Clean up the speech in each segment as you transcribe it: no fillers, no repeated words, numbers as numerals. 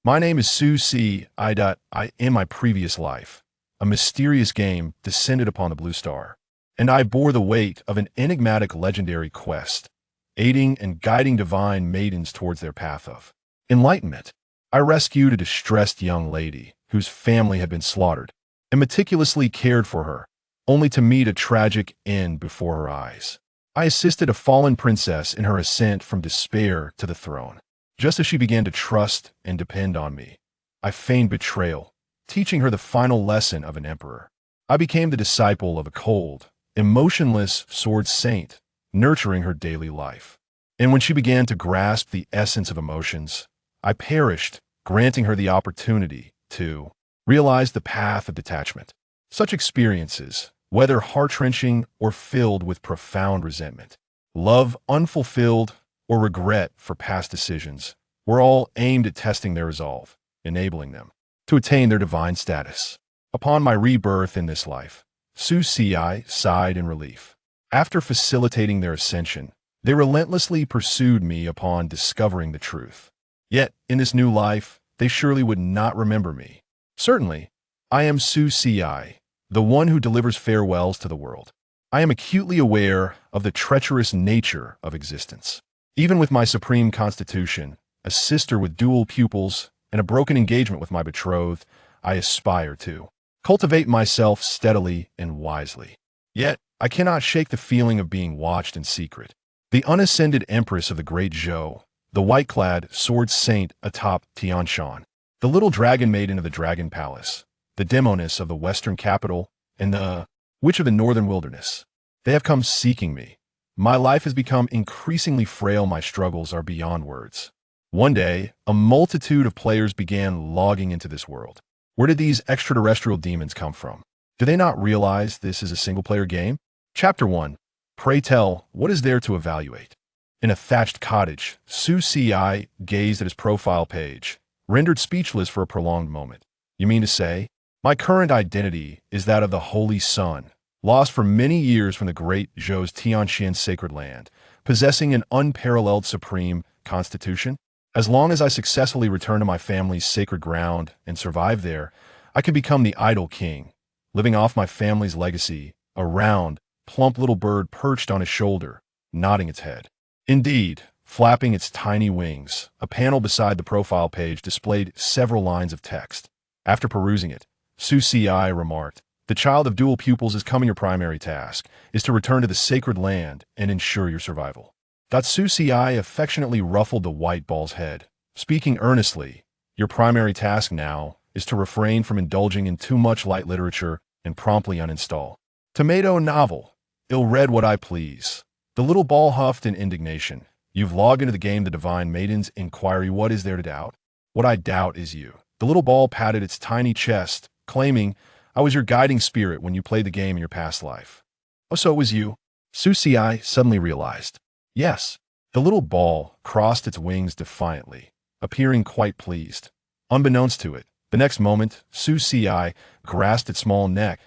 My name is Su C. In my previous life, a mysterious game descended upon the Blue Star, and I bore the weight of an enigmatic legendary quest, aiding and guiding divine maidens towards their path of enlightenment. I rescued a distressed young lady whose family had been slaughtered, and meticulously cared for her, only to meet a tragic end before her eyes. I assisted a fallen princess in her ascent from despair to the throne. Just as she began to trust and depend on me, I feigned betrayal, teaching her the final lesson of an emperor. I became the disciple of a cold, emotionless sword saint, nurturing her daily life. And when she began to grasp the essence of emotions, I perished, granting her the opportunity to realize the path of detachment. Such experiences, whether heart-wrenching or filled with profound resentment, love unfulfilled, or regret for past decisions, were all aimed at testing their resolve, enabling them to attain their divine status. Upon my rebirth in this life, Su Ci sighed in relief. After facilitating their ascension, they relentlessly pursued me upon discovering the truth. Yet, in this new life, they surely would not remember me. Certainly, I am Su Ci, the one who delivers farewells to the world. I am acutely aware of the treacherous nature of existence. Even with my supreme constitution, a sister with dual pupils, and a broken engagement with my betrothed, I aspire to cultivate myself steadily and wisely. Yet, I cannot shake the feeling of being watched in secret. The unascended Empress of the Great Zhou, the white-clad sword saint atop Tianshan, the little dragon maiden of the Dragon Palace, the demoness of the Western capital, and the witch of the Northern Wilderness. They have come seeking me. My life has become increasingly frail. My struggles are beyond words. One day, a multitude of players began logging into this world. Where did these extraterrestrial demons come from? Do they not realize this is a single-player game? Chapter 1. Pray tell, what is there to evaluate? In a thatched cottage, Su Ci gazed at his profile page, rendered speechless for a prolonged moment. You mean to say, my current identity is that of the Holy Sun, lost for many years from the great Zhou's Tianxian sacred land, possessing an unparalleled supreme constitution? As long as I successfully return to my family's sacred ground and survive there, I can become the idol king, living off my family's legacy, a round, plump little bird perched on his shoulder, nodding its head. Indeed, flapping its tiny wings, a panel beside the profile page displayed several lines of text. After perusing it, Su Ci remarked, the child of dual pupils is coming. Your primary task is to return to the sacred land and ensure your survival. Su Ci affectionately ruffled the white ball's head, speaking earnestly, your primary task now is to refrain from indulging in too much light literature and promptly uninstall. Tomato novel. I'll read what I please. The little ball huffed in indignation. You've logged into the game The Divine Maiden's Inquiry. What is there to doubt? What I doubt is you. The little ball patted its tiny chest, claiming, I was your guiding spirit when you played the game in your past life. Oh, so it was you? Su Ci suddenly realized. Yes. The little ball crossed its wings defiantly, appearing quite pleased. Unbeknownst to it, the next moment, Su Ci grasped its small neck.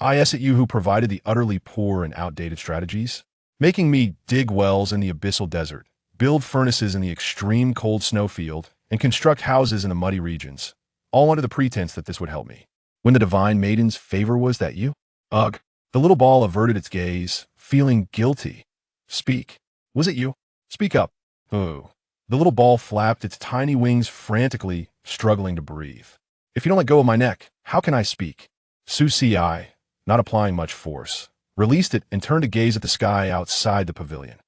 Is it you who provided the utterly poor and outdated strategies? Making me dig wells in the abyssal desert, build furnaces in the extreme cold snowfield, and construct houses in the muddy regions, all under the pretense that this would help me. When the Divine Maiden's favor was that you? Ugh. The little ball averted its gaze, feeling guilty. Speak. Was it you? Speak up. Oh. The little ball flapped its tiny wings frantically, struggling to breathe. If you don't let go of my neck, how can I speak? Su Ci, not applying much force, released it and turned to gaze at the sky outside the pavilion.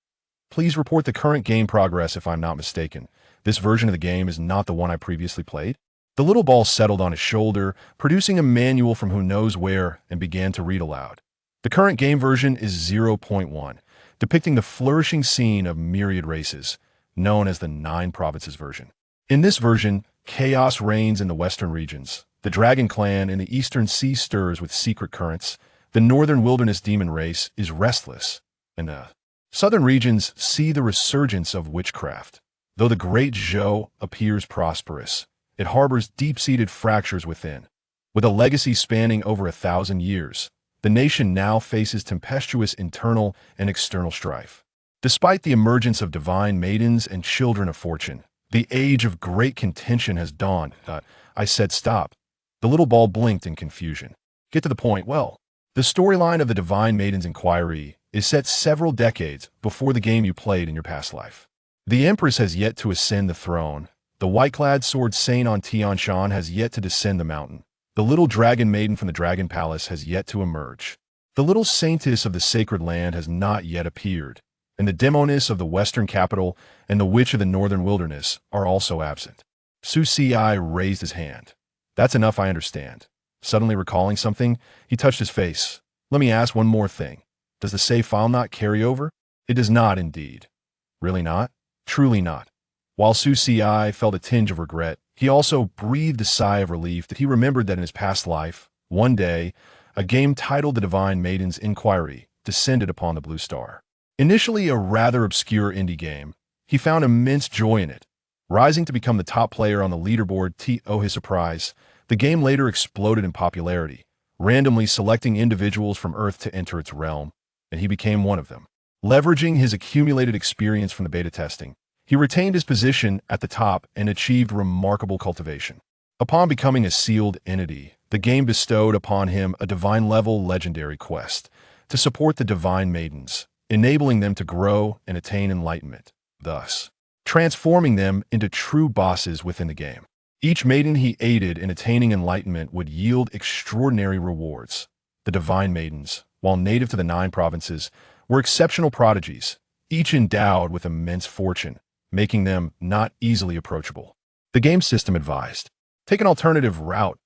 Please report the current game progress. If I'm not mistaken, this version of the game is not the one I previously played. The little ball settled on his shoulder, producing a manual from who knows where, and began to read aloud. The current game version is 0.1, depicting the flourishing scene of myriad races, known as the 9 Provinces version. In this version, chaos reigns in the western regions. The Dragon Clan in the eastern sea stirs with secret currents. The northern wilderness demon race is restless, and the southern regions see the resurgence of witchcraft. Though the Great Zhou appears prosperous, it harbors deep-seated fractures within. With a legacy spanning over 1,000 years, the nation now faces tempestuous internal and external strife. Despite the emergence of divine maidens and children of fortune, The age of great contention has dawned. I said stop. The little ball blinked in confusion. Get to the point. Well, the storyline of the Divine Maiden's Inquiry is set several decades before the game you played in your past life. The Empress has yet to ascend the throne. The white-clad sword Saint on Tianshan has yet to descend the mountain. The little dragon maiden from the Dragon Palace has yet to emerge. The little saintess of the sacred land has not yet appeared, and the demoness of the western capital and the witch of the northern wilderness are also absent. Su Si raised his hand. That's enough, I understand. Suddenly recalling something, he touched his face. Let me ask one more thing. Does the save file not carry over? It does not, indeed. Really not? Truly not. While Su Si felt a tinge of regret, he also breathed a sigh of relief that he remembered that in his past life, one day, a game titled The Divine Maiden's Inquiry descended upon the Blue Star. Initially a rather obscure indie game, he found immense joy in it. Rising to become the top player on the leaderboard to his surprise, the game later exploded in popularity, randomly selecting individuals from Earth to enter its realm, and he became one of them. Leveraging his accumulated experience from the beta testing, he retained his position at the top and achieved remarkable cultivation. Upon becoming a sealed entity, the game bestowed upon him a divine-level legendary quest to support the Divine Maidens, enabling them to grow and attain enlightenment, thus transforming them into true bosses within the game. Each maiden he aided in attaining enlightenment would yield extraordinary rewards. The Divine Maidens, while native to the 9 provinces, were exceptional prodigies, each endowed with immense fortune, making them not easily approachable. The game system advised, take an alternative route.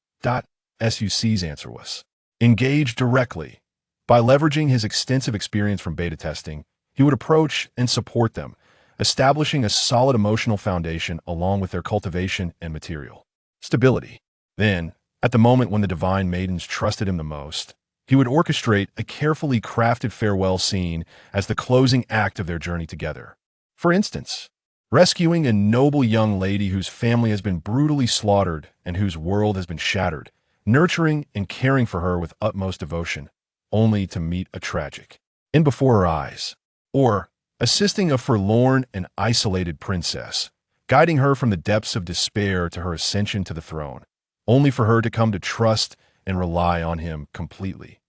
SUC's answer was, engage directly. By leveraging his extensive experience from beta testing, he would approach and support them, establishing a solid emotional foundation along with their cultivation and material stability. Then, at the moment when the Divine Maidens trusted him the most, he would orchestrate a carefully crafted farewell scene as the closing act of their journey together. For instance, rescuing a noble young lady whose family has been brutally slaughtered and whose world has been shattered, nurturing and caring for her with utmost devotion, only to meet a tragic end before her eyes. Or assisting a forlorn and isolated princess, guiding her from the depths of despair to her ascension to the throne, only for her to come to trust and rely on him completely.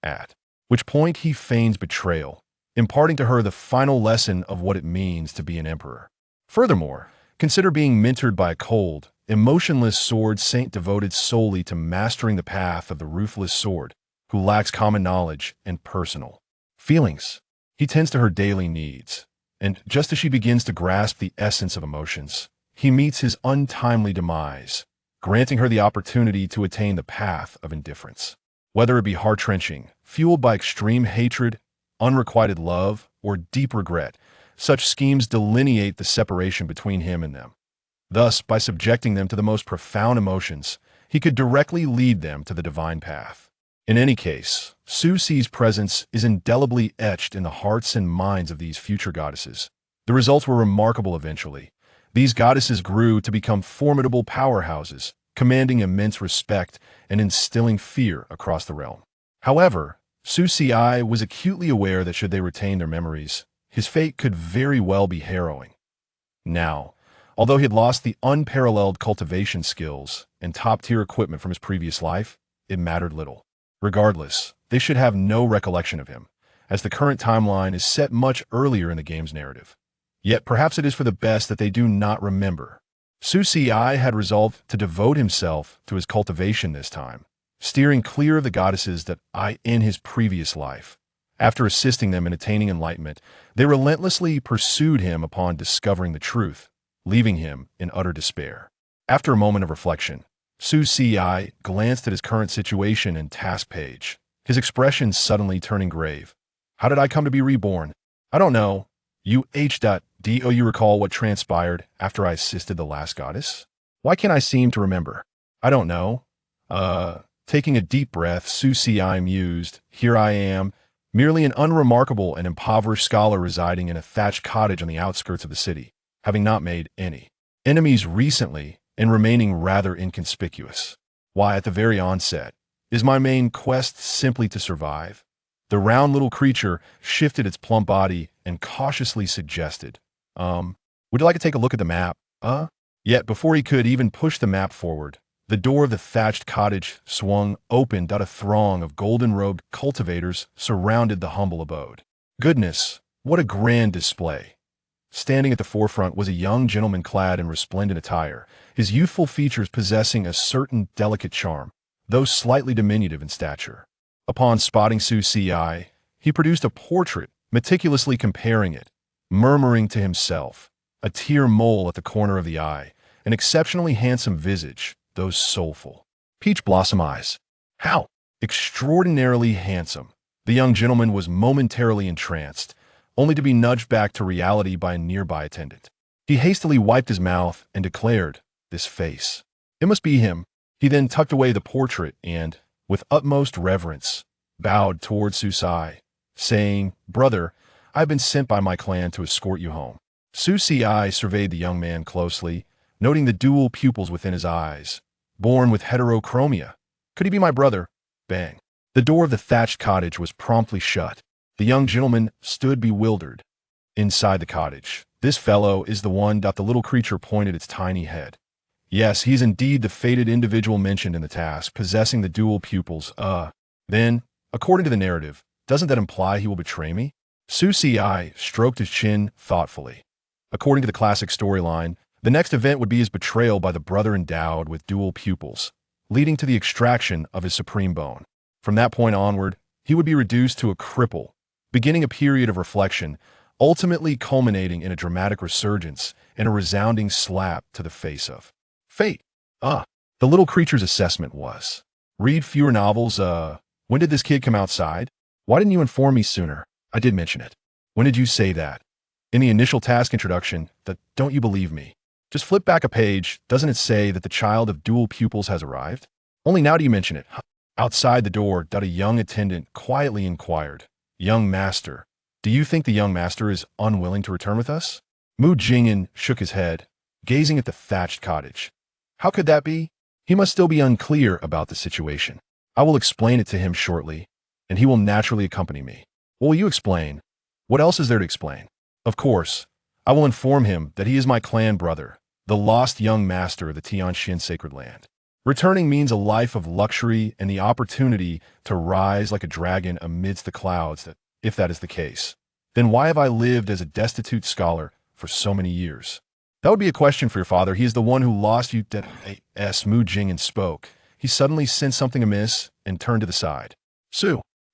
At which point he feigns betrayal, imparting to her the final lesson of what it means to be an emperor. Furthermore, consider being mentored by a cold, emotionless sword saint devoted solely to mastering the path of the ruthless sword, who lacks common knowledge and personal feelings. He tends to her daily needs, and just as she begins to grasp the essence of emotions, he meets his untimely demise, granting her the opportunity to attain the path of indifference. Whether it be heart-wrenching, fueled by extreme hatred, unrequited love, or deep regret, such schemes delineate the separation between him and them. Thus, by subjecting them to the most profound emotions, he could directly lead them to the divine path. In any case, Su Si's presence is indelibly etched in the hearts and minds of these future goddesses. The results were remarkable eventually. These goddesses grew to become formidable powerhouses, commanding immense respect and instilling fear across the realm. However, Su Si was acutely aware that should they retain their memories, his fate could very well be harrowing. Now, although he had lost the unparalleled cultivation skills and top-tier equipment from his previous life, it mattered little. Regardless, they should have no recollection of him, as the current timeline is set much earlier in the game's narrative. Yet perhaps it is for the best that they do not remember. Su Si had resolved to devote himself to his cultivation this time, steering clear of the goddesses that in his previous life. After assisting them in attaining enlightenment, they relentlessly pursued him upon discovering the truth, leaving him in utter despair. After a moment of reflection, Su Si glanced at his current situation and task page, his expression suddenly turning grave. How did I come to be reborn? I don't know. Do you recall what transpired after I assisted the last goddess? Why can't I seem to remember? I don't know. Taking a deep breath, Su Si mused, here I am, merely an unremarkable and impoverished scholar residing in a thatched cottage on the outskirts of the city, having not made any enemies recently and remaining rather inconspicuous. Why, at the very onset, is my main quest simply to survive? The round little creature shifted its plump body and cautiously suggested, would you like to take a look at the map? Yet before he could even push the map forward, the door of the thatched cottage swung open. A throng of golden-robed cultivators surrounded the humble abode. Goodness, what a grand display! Standing at the forefront was a young gentleman clad in resplendent attire, his youthful features possessing a certain delicate charm, though slightly diminutive in stature. Upon spotting Xianxia, he produced a portrait, meticulously comparing it, murmuring to himself, a tear mole at the corner of the eye, an exceptionally handsome visage, those soulful, peach blossom eyes. How extraordinarily handsome! The young gentleman was momentarily entranced, only to be nudged back to reality by a nearby attendant. He hastily wiped his mouth and declared, "This face. It must be him." He then tucked away the portrait and, with utmost reverence, bowed towards Xianxia, saying, "Brother, I have been sent by my clan to escort you home." Xianxia surveyed the young man closely, noting the dual pupils within his eyes, born with heterochromia. Could he be my brother? Bang. The door of the thatched cottage was promptly shut. The young gentleman stood bewildered. Inside the cottage, "This fellow is the one." The little creature pointed its tiny head. "Yes, he's indeed the fated individual mentioned in the task, possessing the dual pupils. Then, according to the narrative, doesn't that imply he will betray me?" Xianxia stroked his chin thoughtfully. According to the classic storyline, the next event would be his betrayal by the brother endowed with dual pupils, leading to the extraction of his supreme bone. From that point onward, he would be reduced to a cripple, beginning a period of reflection, ultimately culminating in a dramatic resurgence and a resounding slap to the face of fate. The little creature's assessment was, "Read fewer novels. When did this kid come outside? Why didn't you inform me sooner? I did mention it. When did you say that? In the initial task introduction, don't you believe me? Just flip back a page. Doesn't it say that the child of dual pupils has arrived? Only now do you mention it." Outside the door, a young attendant quietly inquired, "Young master, do you think the young master is unwilling to return with us?" Mu Jingyan shook his head, gazing at the thatched cottage. "How could that be? He must still be unclear about the situation. I will explain it to him shortly, and he will naturally accompany me." "What will you explain? What else is there to explain?" "Of course, I will inform him that he is my clan brother, the lost young master of the Tianxian sacred land. Returning means a life of luxury and the opportunity to rise like a dragon amidst the clouds. If that is the case, then why have I lived as a destitute scholar for so many years?" "That would be a question for your father. He is the one who lost you." As Mu Jingyan spoke, he suddenly sensed something amiss and turned to the side.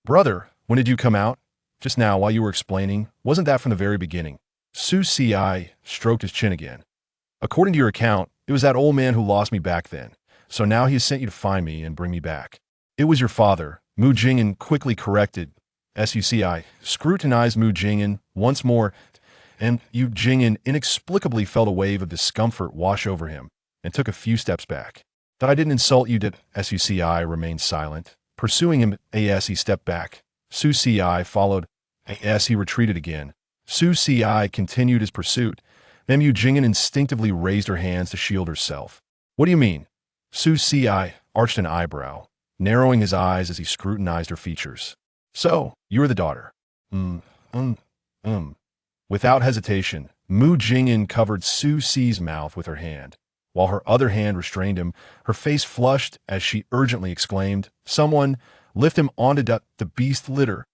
"Brother, when did you come out?" "Just now, while you were explaining. Wasn't that from the very beginning?" Xianxia stroked his chin again. "According to your account, it was that old man who lost me back then. So now he has sent you to find me and bring me back." "It was your father," Mu Jingyan quickly corrected. Xianxia scrutinized Mu Jingyan once more, and Mu Jingyan inexplicably felt a wave of discomfort wash over him and took a few steps back. "That I didn't insult you, did?" Xianxia remained silent, pursuing him as he stepped back. Xianxia followed as he retreated again. Xianxia continued his pursuit. Then Mu Jingyan instinctively raised her hands to shield herself. "What do you mean?" Xianxia arched an eyebrow, narrowing his eyes as he scrutinized her features. "So, you are the daughter." Without hesitation, Mu Jingyan covered Xiaxia's mouth with her hand, while her other hand restrained him. Her face flushed as she urgently exclaimed, "Someone, lift him onto the beast litter."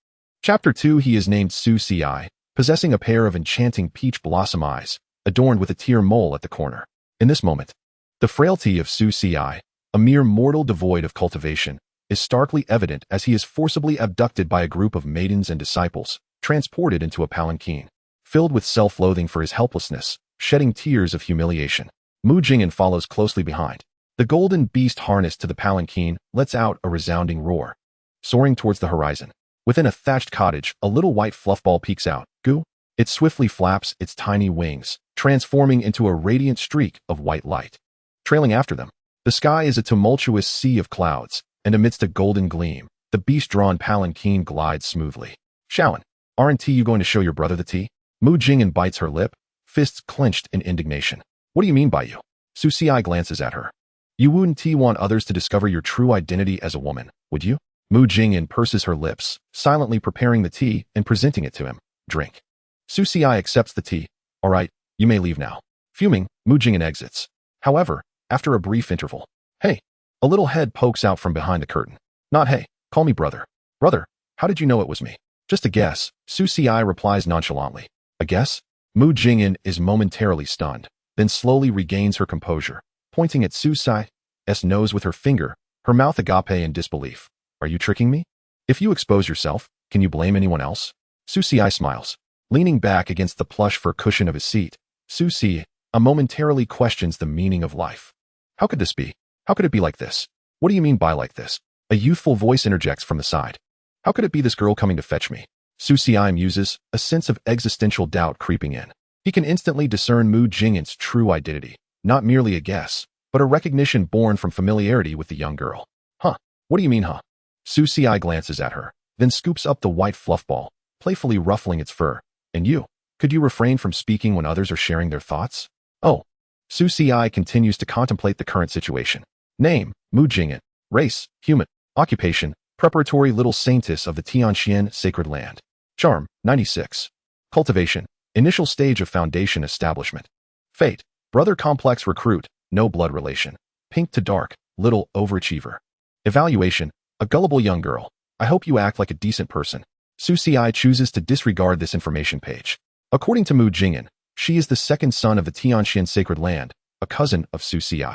Chapter 2. He is named Xianxia, possessing a pair of enchanting peach blossom eyes, adorned with a tear mole at the corner. In this moment, the frailty of Xianxia, a mere mortal devoid of cultivation, is starkly evident as he is forcibly abducted by a group of maidens and disciples, transported into a palanquin. Filled with self-loathing for his helplessness, shedding tears of humiliation, Mu Jingyan follows closely behind. The golden beast harnessed to the palanquin lets out a resounding roar. Soaring towards the horizon, within a thatched cottage, a little white fluffball peeks out. Goo! It swiftly flaps its tiny wings, transforming into a radiant streak of white light. Trailing after them, the sky is a tumultuous sea of clouds, and amidst a golden gleam, the beast-drawn palanquin glides smoothly. "Shaoan, aren't you going to show your brother the tea?" Mu Jingyan bites her lip, fists clenched in indignation. "What do you mean by you?" Xianxia glances at her. "You wouldn't want others to discover your true identity as a woman, would you?" Mu Jingyan purses her lips, silently preparing the tea and presenting it to him. "Drink." Xianxia accepts the tea. "All right, you may leave now." Fuming, Mu Jingyan exits. However, after a brief interval, "Hey," a little head pokes out from behind the curtain. "Not hey, call me brother." "Brother, how did you know it was me?" "Just a guess," Su Xi replies nonchalantly. "A guess?" Mu Jingyan is momentarily stunned, then slowly regains her composure, pointing at Su Xi's nose with her finger, her mouth agape in disbelief. "Are you tricking me? If you expose yourself, can you blame anyone else?" Su Xi smiles. Leaning back against the plush fur cushion of his seat, Su Xi momentarily questions the meaning of life. "How could this be? How could it be like this?" "What do you mean by like this?" A youthful voice interjects from the side. "How could it be this girl coming to fetch me?" Su Xi muses, a sense of existential doubt creeping in. He can instantly discern Mu Jingyan's true identity, not merely a guess, but a recognition born from familiarity with the young girl. "Huh? What do you mean, huh?" Su Xi glances at her, then scoops up the white fluff ball, playfully ruffling its fur. "And you? Could you refrain from speaking when others are sharing their thoughts?" "Oh." Su Xi continues to contemplate the current situation. Name, Mu Jingyan. Race, human. Occupation, preparatory little saintess of the Tianxian sacred land. Charm, 96. Cultivation, initial stage of foundation establishment. Fate, brother complex recruit, no blood relation. Pink to dark, little overachiever. Evaluation, a gullible young girl. I hope you act like a decent person. Su Xi chooses to disregard this information page. According to Mu Jingyan, she is the second son of the Tianxian sacred land, a cousin of Su Xi.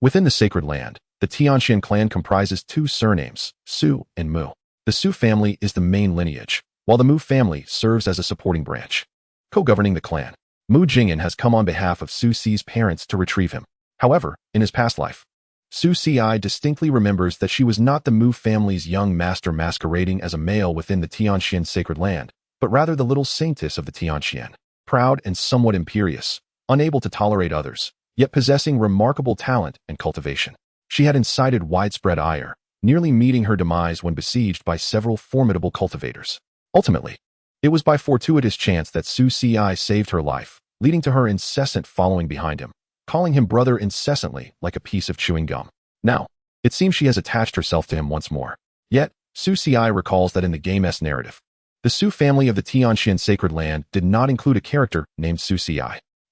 Within the sacred land, the Tianxian clan comprises two surnames, Su and Mu. The Su family is the main lineage, while the Mu family serves as a supporting branch. Co-governing the clan, Mu Jingyan has come on behalf of Su Xi's parents to retrieve him. However, in his past life, Su Xi distinctly remembers that she was not the Mu family's young master masquerading as a male within the Tianxian sacred land, but rather the little saintess of the Tianxian, proud and somewhat imperious, unable to tolerate others, yet possessing remarkable talent and cultivation. She had incited widespread ire, nearly meeting her demise when besieged by several formidable cultivators. Ultimately, it was by fortuitous chance that Su Xi saved her life, leading to her incessant following behind him, calling him brother incessantly like a piece of chewing gum. Now, it seems she has attached herself to him once more. Yet, Su Xi recalls that in the game's narrative, the Su family of the Tianxian sacred land did not include a character named Su Xi.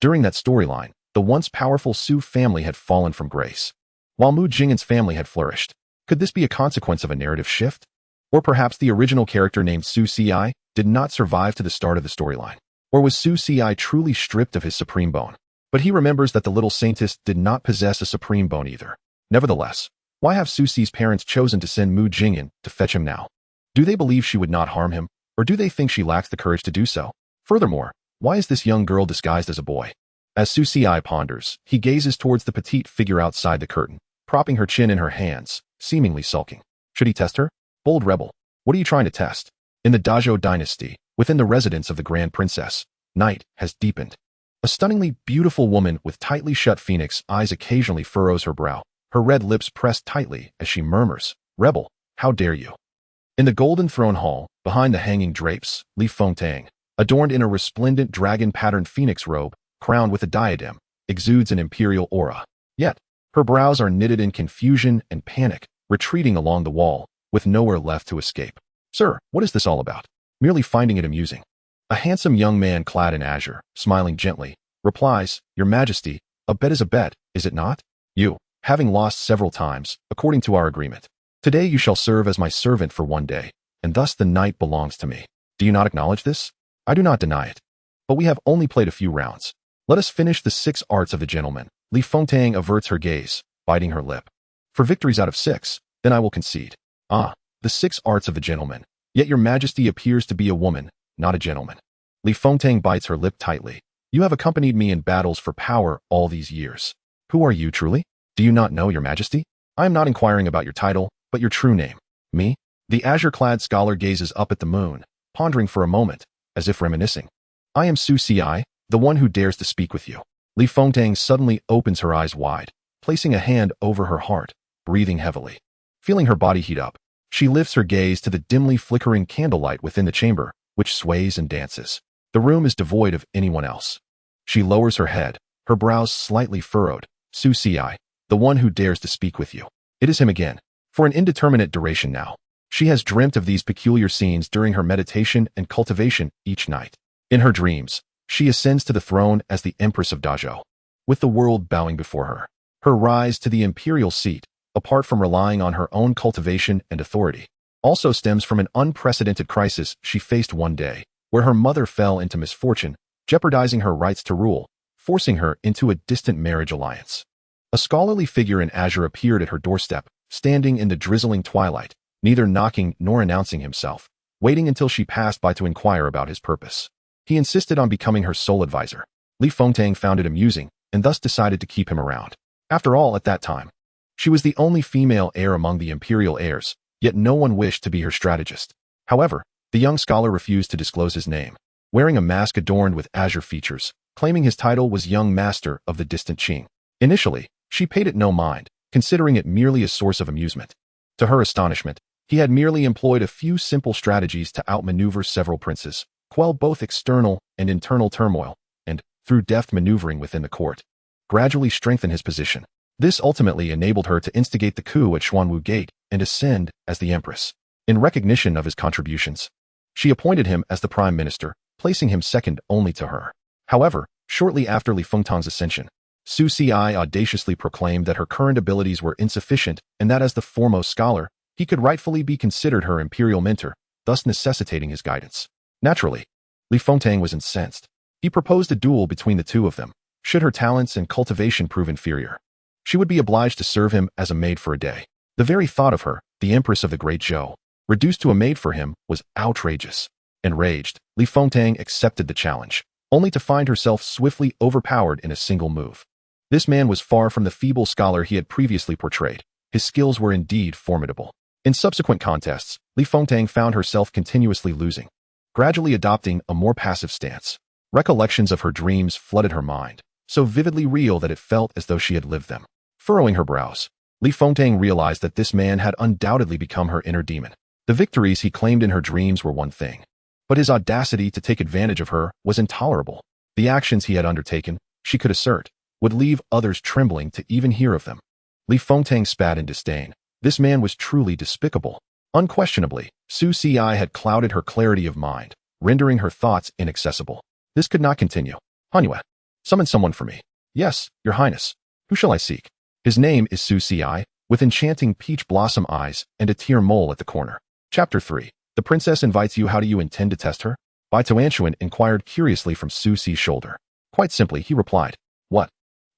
During that storyline, the once powerful Su family had fallen from grace, while Mu Jingyan's family had flourished. Could this be a consequence of a narrative shift? Or perhaps the original character named Su Xi did not survive to the start of the storyline? Or was Su Xi truly stripped of his supreme bone? But he remembers that the little saintess did not possess a supreme bone either. Nevertheless, why have Su Xi's parents chosen to send Mu Jingyan to fetch him now? Do they believe she would not harm him, or do they think she lacks the courage to do so? Furthermore, why is this young girl disguised as a boy? As Su Xi ponders, he gazes towards the petite figure outside the curtain, propping her chin in her hands, seemingly sulking. Should he test her? Bold rebel, what are you trying to test? In the Dazhou dynasty, within the residence of the Grand Princess, night has deepened. A stunningly beautiful woman with tightly shut phoenix eyes occasionally furrows her brow, her red lips pressed tightly as she murmurs, "Rebel, how dare you?" In the golden throne hall, behind the hanging drapes, Li Fengtang, adorned in a resplendent dragon-patterned phoenix robe, crowned with a diadem, exudes an imperial aura. Yet, her brows are knitted in confusion and panic, retreating along the wall, with nowhere left to escape. "Sir, what is this all about?" Merely finding it amusing. A handsome young man clad in azure, smiling gently, replies, "Your Majesty, a bet is a bet, is it not? You, having lost several times, according to our agreement. Today you shall serve as my servant for 1 day, and thus the night belongs to me. Do you not acknowledge this? I do not deny it. But we have only played a few rounds. Let us finish the 6 arts of the gentleman." Li Fengtang averts her gaze, biting her lip. "For victories out of 6, then I will concede." "Ah, the 6 arts of the gentleman. Yet your Majesty appears to be a woman, not a gentleman." Li Fengtang bites her lip tightly. "You have accompanied me in battles for power all these years. Who are you truly? Do you not know, your Majesty? I am not inquiring about your title, but your true name." "Me?" The azure-clad scholar gazes up at the moon, pondering for a moment, as if reminiscing. "I am Su Xi, the one who dares to speak with you." Li Fengtang suddenly opens her eyes wide, placing a hand over her heart, breathing heavily. Feeling her body heat up, she lifts her gaze to the dimly flickering candlelight within the chamber, which sways and dances. The room is devoid of anyone else. She lowers her head, her brows slightly furrowed. "Su Xi, the one who dares to speak with you." It is him again. For an indeterminate duration now, she has dreamt of these peculiar scenes during her meditation and cultivation each night. In her dreams, she ascends to the throne as the Empress of Dazhou. with the world bowing before her. Her rise to the imperial seat, apart from relying on her own cultivation and authority, also stems from an unprecedented crisis she faced one day, where her mother fell into misfortune, jeopardizing her rights to rule, forcing her into a distant marriage alliance. A scholarly figure in azure appeared at her doorstep, standing in the drizzling twilight, neither knocking nor announcing himself, waiting until she passed by to inquire about his purpose. He insisted on becoming her sole advisor. Li Fengtang found it amusing, and thus decided to keep him around. After all, at that time, she was the only female heir among the imperial heirs, yet no one wished to be her strategist. However, the young scholar refused to disclose his name, wearing a mask adorned with azure features, claiming his title was Young Master of the distant Qing. Initially, she paid it no mind, considering it merely a source of amusement. To her astonishment, he had merely employed a few simple strategies to outmaneuver several princes, quell both external and internal turmoil, and, through deft maneuvering within the court, gradually strengthen his position. This ultimately enabled her to instigate the coup at Xuanwu Gate and ascend as the Empress. In recognition of his contributions, she appointed him as the Prime Minister, placing him second only to her. However, shortly after Li Fengtang's ascension, Su Ci audaciously proclaimed that her current abilities were insufficient and that as the foremost scholar, he could rightfully be considered her imperial mentor, thus necessitating his guidance. Naturally, Li Fengtang was incensed. He proposed a duel between the two of them. Should her talents and cultivation prove inferior, she would be obliged to serve him as a maid for a day. The very thought of her, the Empress of the Great Zhou, reduced to a maid for him, was outrageous. Enraged, Li Fengtang accepted the challenge, only to find herself swiftly overpowered in a single move. This man was far from the feeble scholar he had previously portrayed. His skills were indeed formidable. In subsequent contests, Li Fengtang found herself continuously losing, gradually adopting a more passive stance. Recollections of her dreams flooded her mind, so vividly real that it felt as though she had lived them. Furrowing her brows, Li Fengtang realized that this man had undoubtedly become her inner demon. The victories he claimed in her dreams were one thing, but his audacity to take advantage of her was intolerable. The actions he had undertaken, she could assert, would leave others trembling to even hear of them. Li Fengtang spat in disdain. This man was truly despicable. Unquestionably, Su Ci had clouded her clarity of mind, rendering her thoughts inaccessible. This could not continue. Hanue, summon someone for me. Yes, your highness. Who shall I seek? His name is Su Ci, with enchanting peach blossom eyes and a tear mole at the corner. Chapter 3. The princess invites you. How do you intend to test her? Bai Tuanshuan inquired curiously from Su Ci's shoulder. Quite simply, he replied. What?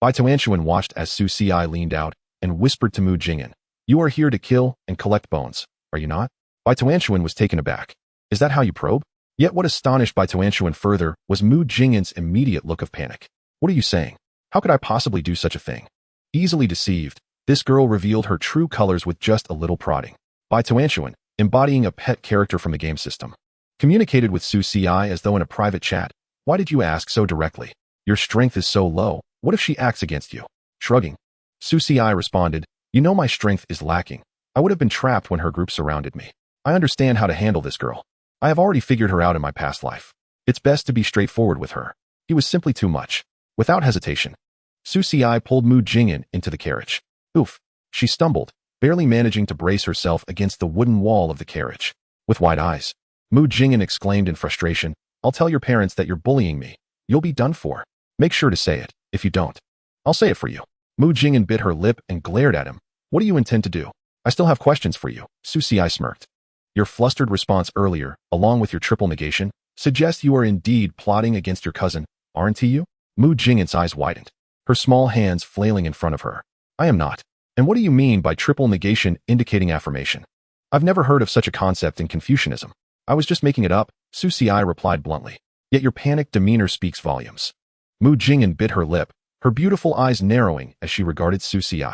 Bai Tuanshuan watched as Su Ci leaned out and whispered to Mu Jingyan. You are here to kill and collect bones, are you not? Bai Tuanshuan was taken aback. Is that how you probe? Yet what astonished Bai Tuanshuan further was Mu Jingyan's immediate look of panic. What are you saying? How could I possibly do such a thing? Easily deceived, this girl revealed her true colors with just a little prodding. Bai Tuanshuan, embodying a pet character from the game system, communicated with Su Ci as though in a private chat. Why did you ask so directly? Your strength is so low. What if she acts against you? Shrugging, Su Ci responded, you know my strength is lacking. I would have been trapped when her group surrounded me. I understand how to handle this girl. I have already figured her out in my past life. It's best to be straightforward with her. He was simply too much. Without hesitation, Su Ci pulled Mu Jingyan into the carriage. Oof, she stumbled, barely managing to brace herself against the wooden wall of the carriage. With wide eyes, Mu Jingyan exclaimed in frustration, I'll tell your parents that you're bullying me. You'll be done for. Make sure to say it. If you don't, I'll say it for you. Mu Jingyan bit her lip and glared at him. What do you intend to do? I still have questions for you. Su Ci smirked. Your flustered response earlier, along with your triple negation, suggests you are indeed plotting against your cousin, aren't you? Mu Jingyan's eyes widened, her small hands flailing in front of her. I am not. And what do you mean by triple negation indicating affirmation? I've never heard of such a concept in Confucianism. I was just making it up, Su Ci replied bluntly. Yet your panicked demeanor speaks volumes. Mu Jingyan bit her lip, her beautiful eyes narrowing as she regarded Su Ci.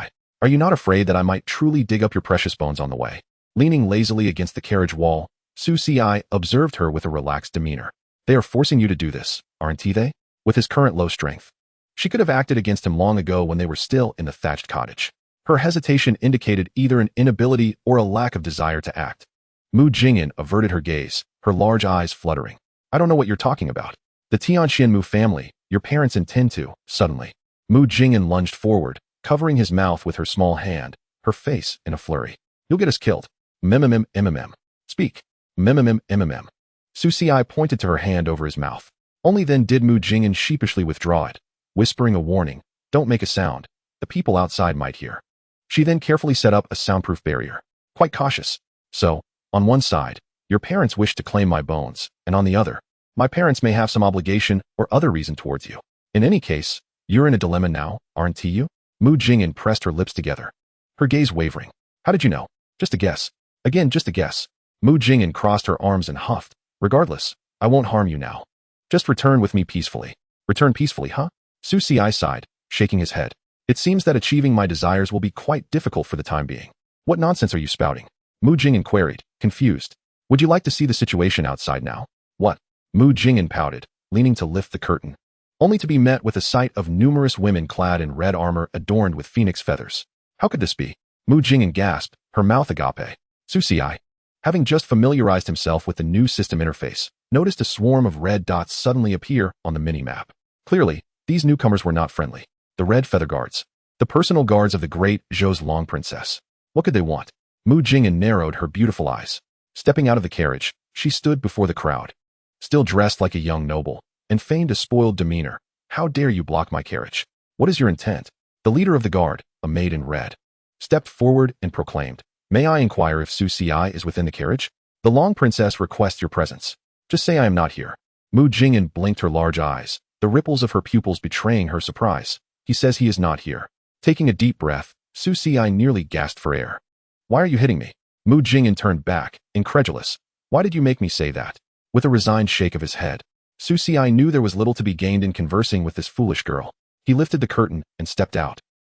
Are you not afraid that I might truly dig up your precious bones on the way? Leaning lazily against the carriage wall, Su Ci observed her with a relaxed demeanor. They are forcing you to do this, aren't they? With his current low strength, she could have acted against him long ago when they were still in the thatched cottage. Her hesitation indicated either an inability or a lack of desire to act. Mu Jingyan averted her gaze, her large eyes fluttering. I don't know what you're talking about. The Tianxianmu family, your parents intend to, suddenly. Mu Jingyan lunged forward, covering his mouth with her small hand, her face in a flurry. You'll get us killed. Mmm. Speak. Mmm. Su Ci pointed to her hand over his mouth. Only then did Mu Jingyan sheepishly withdraw it, whispering a warning. Don't make a sound. The people outside might hear. She then carefully set up a soundproof barrier. Quite cautious. So, on one side, your parents wish to claim my bones, and on the other, my parents may have some obligation or other reason towards you. In any case, you're in a dilemma now, aren't you? Mu Jingyan pressed her lips together, her gaze wavering. How did you know? Just a guess. Again, just a guess. Mu Jingyan crossed her arms and huffed. Regardless, I won't harm you now. Just return with me peacefully. Return peacefully, huh? Su Ci sighed, shaking his head. It seems that achieving my desires will be quite difficult for the time being. What nonsense are you spouting? Mu Jingyan queried, confused. Would you like to see the situation outside now? What? Mu Jingyan pouted, leaning to lift the curtain, only to be met with a sight of numerous women clad in red armor adorned with phoenix feathers. How could this be? Mu Jingyan gasped, her mouth agape. Su Ci, having just familiarized himself with the new system interface, noticed a swarm of red dots suddenly appear on the mini-map. Clearly, these newcomers were not friendly. The red feather guards. The personal guards of the great Zhou's Long Princess. What could they want? Mu Jingyan narrowed her beautiful eyes. Stepping out of the carriage, she stood before the crowd. Still dressed like a young noble, and feigned a spoiled demeanor. How dare you block my carriage? What is your intent? The leader of the guard, a maid in red, stepped forward and proclaimed, May I inquire if Su Ci is within the carriage? The Long Princess requests your presence. Just say I am not here. Mu Jingyan blinked her large eyes, the ripples of her pupils betraying her surprise. He says he is not here. Taking a deep breath, Su Ci nearly gasped for air. Why are you hitting me? Mu Jingyan turned back, incredulous. Why did you make me say that? With a resigned shake of his head, Su Ci knew there was little to be gained in conversing with this foolish girl. He lifted the curtain and stepped out.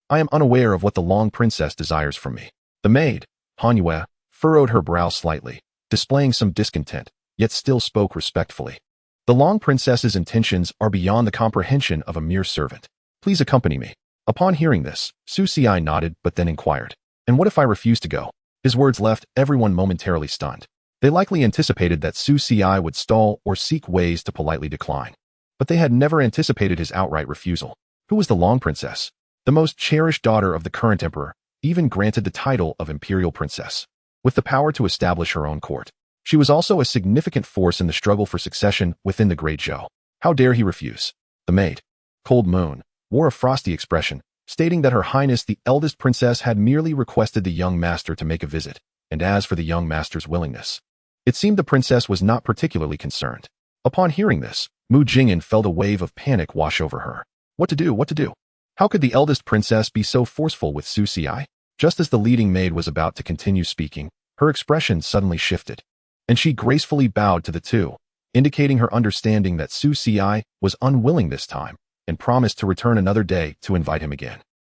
I am unaware of what the Long Princess desires from me. The maid, Han Yue, furrowed her brow slightly, displaying some discontent, yet still spoke respectfully. The Long Princess's intentions are beyond the comprehension of a mere servant. Please accompany me. Upon hearing this, Su Ci nodded but then inquired, and what if I refuse to go? His words left everyone momentarily stunned. They likely anticipated that Su Ci would stall or seek ways to politely decline. But they had never anticipated his outright refusal. Who was the Long Princess? The most cherished daughter of the current emperor, even granted the title of imperial princess, with the power to establish her own court. She was also a significant force in the struggle for succession within the Great Zhou. How dare he refuse? The maid, Cold Moon, wore a frosty expression, stating that Her Highness the eldest princess had merely requested the young master to make a visit, and as for the young master's willingness, it seemed the princess was not particularly concerned. Upon hearing this, Mu Jingyan felt a wave of panic wash over her. What to do? What to do? How could the eldest princess be so forceful with Su Ci? Just as the leading maid was about to continue speaking, her expression suddenly shifted, and she gracefully bowed to the two, indicating her understanding that Su Ci was unwilling this time, and promised to return another day to invite him again.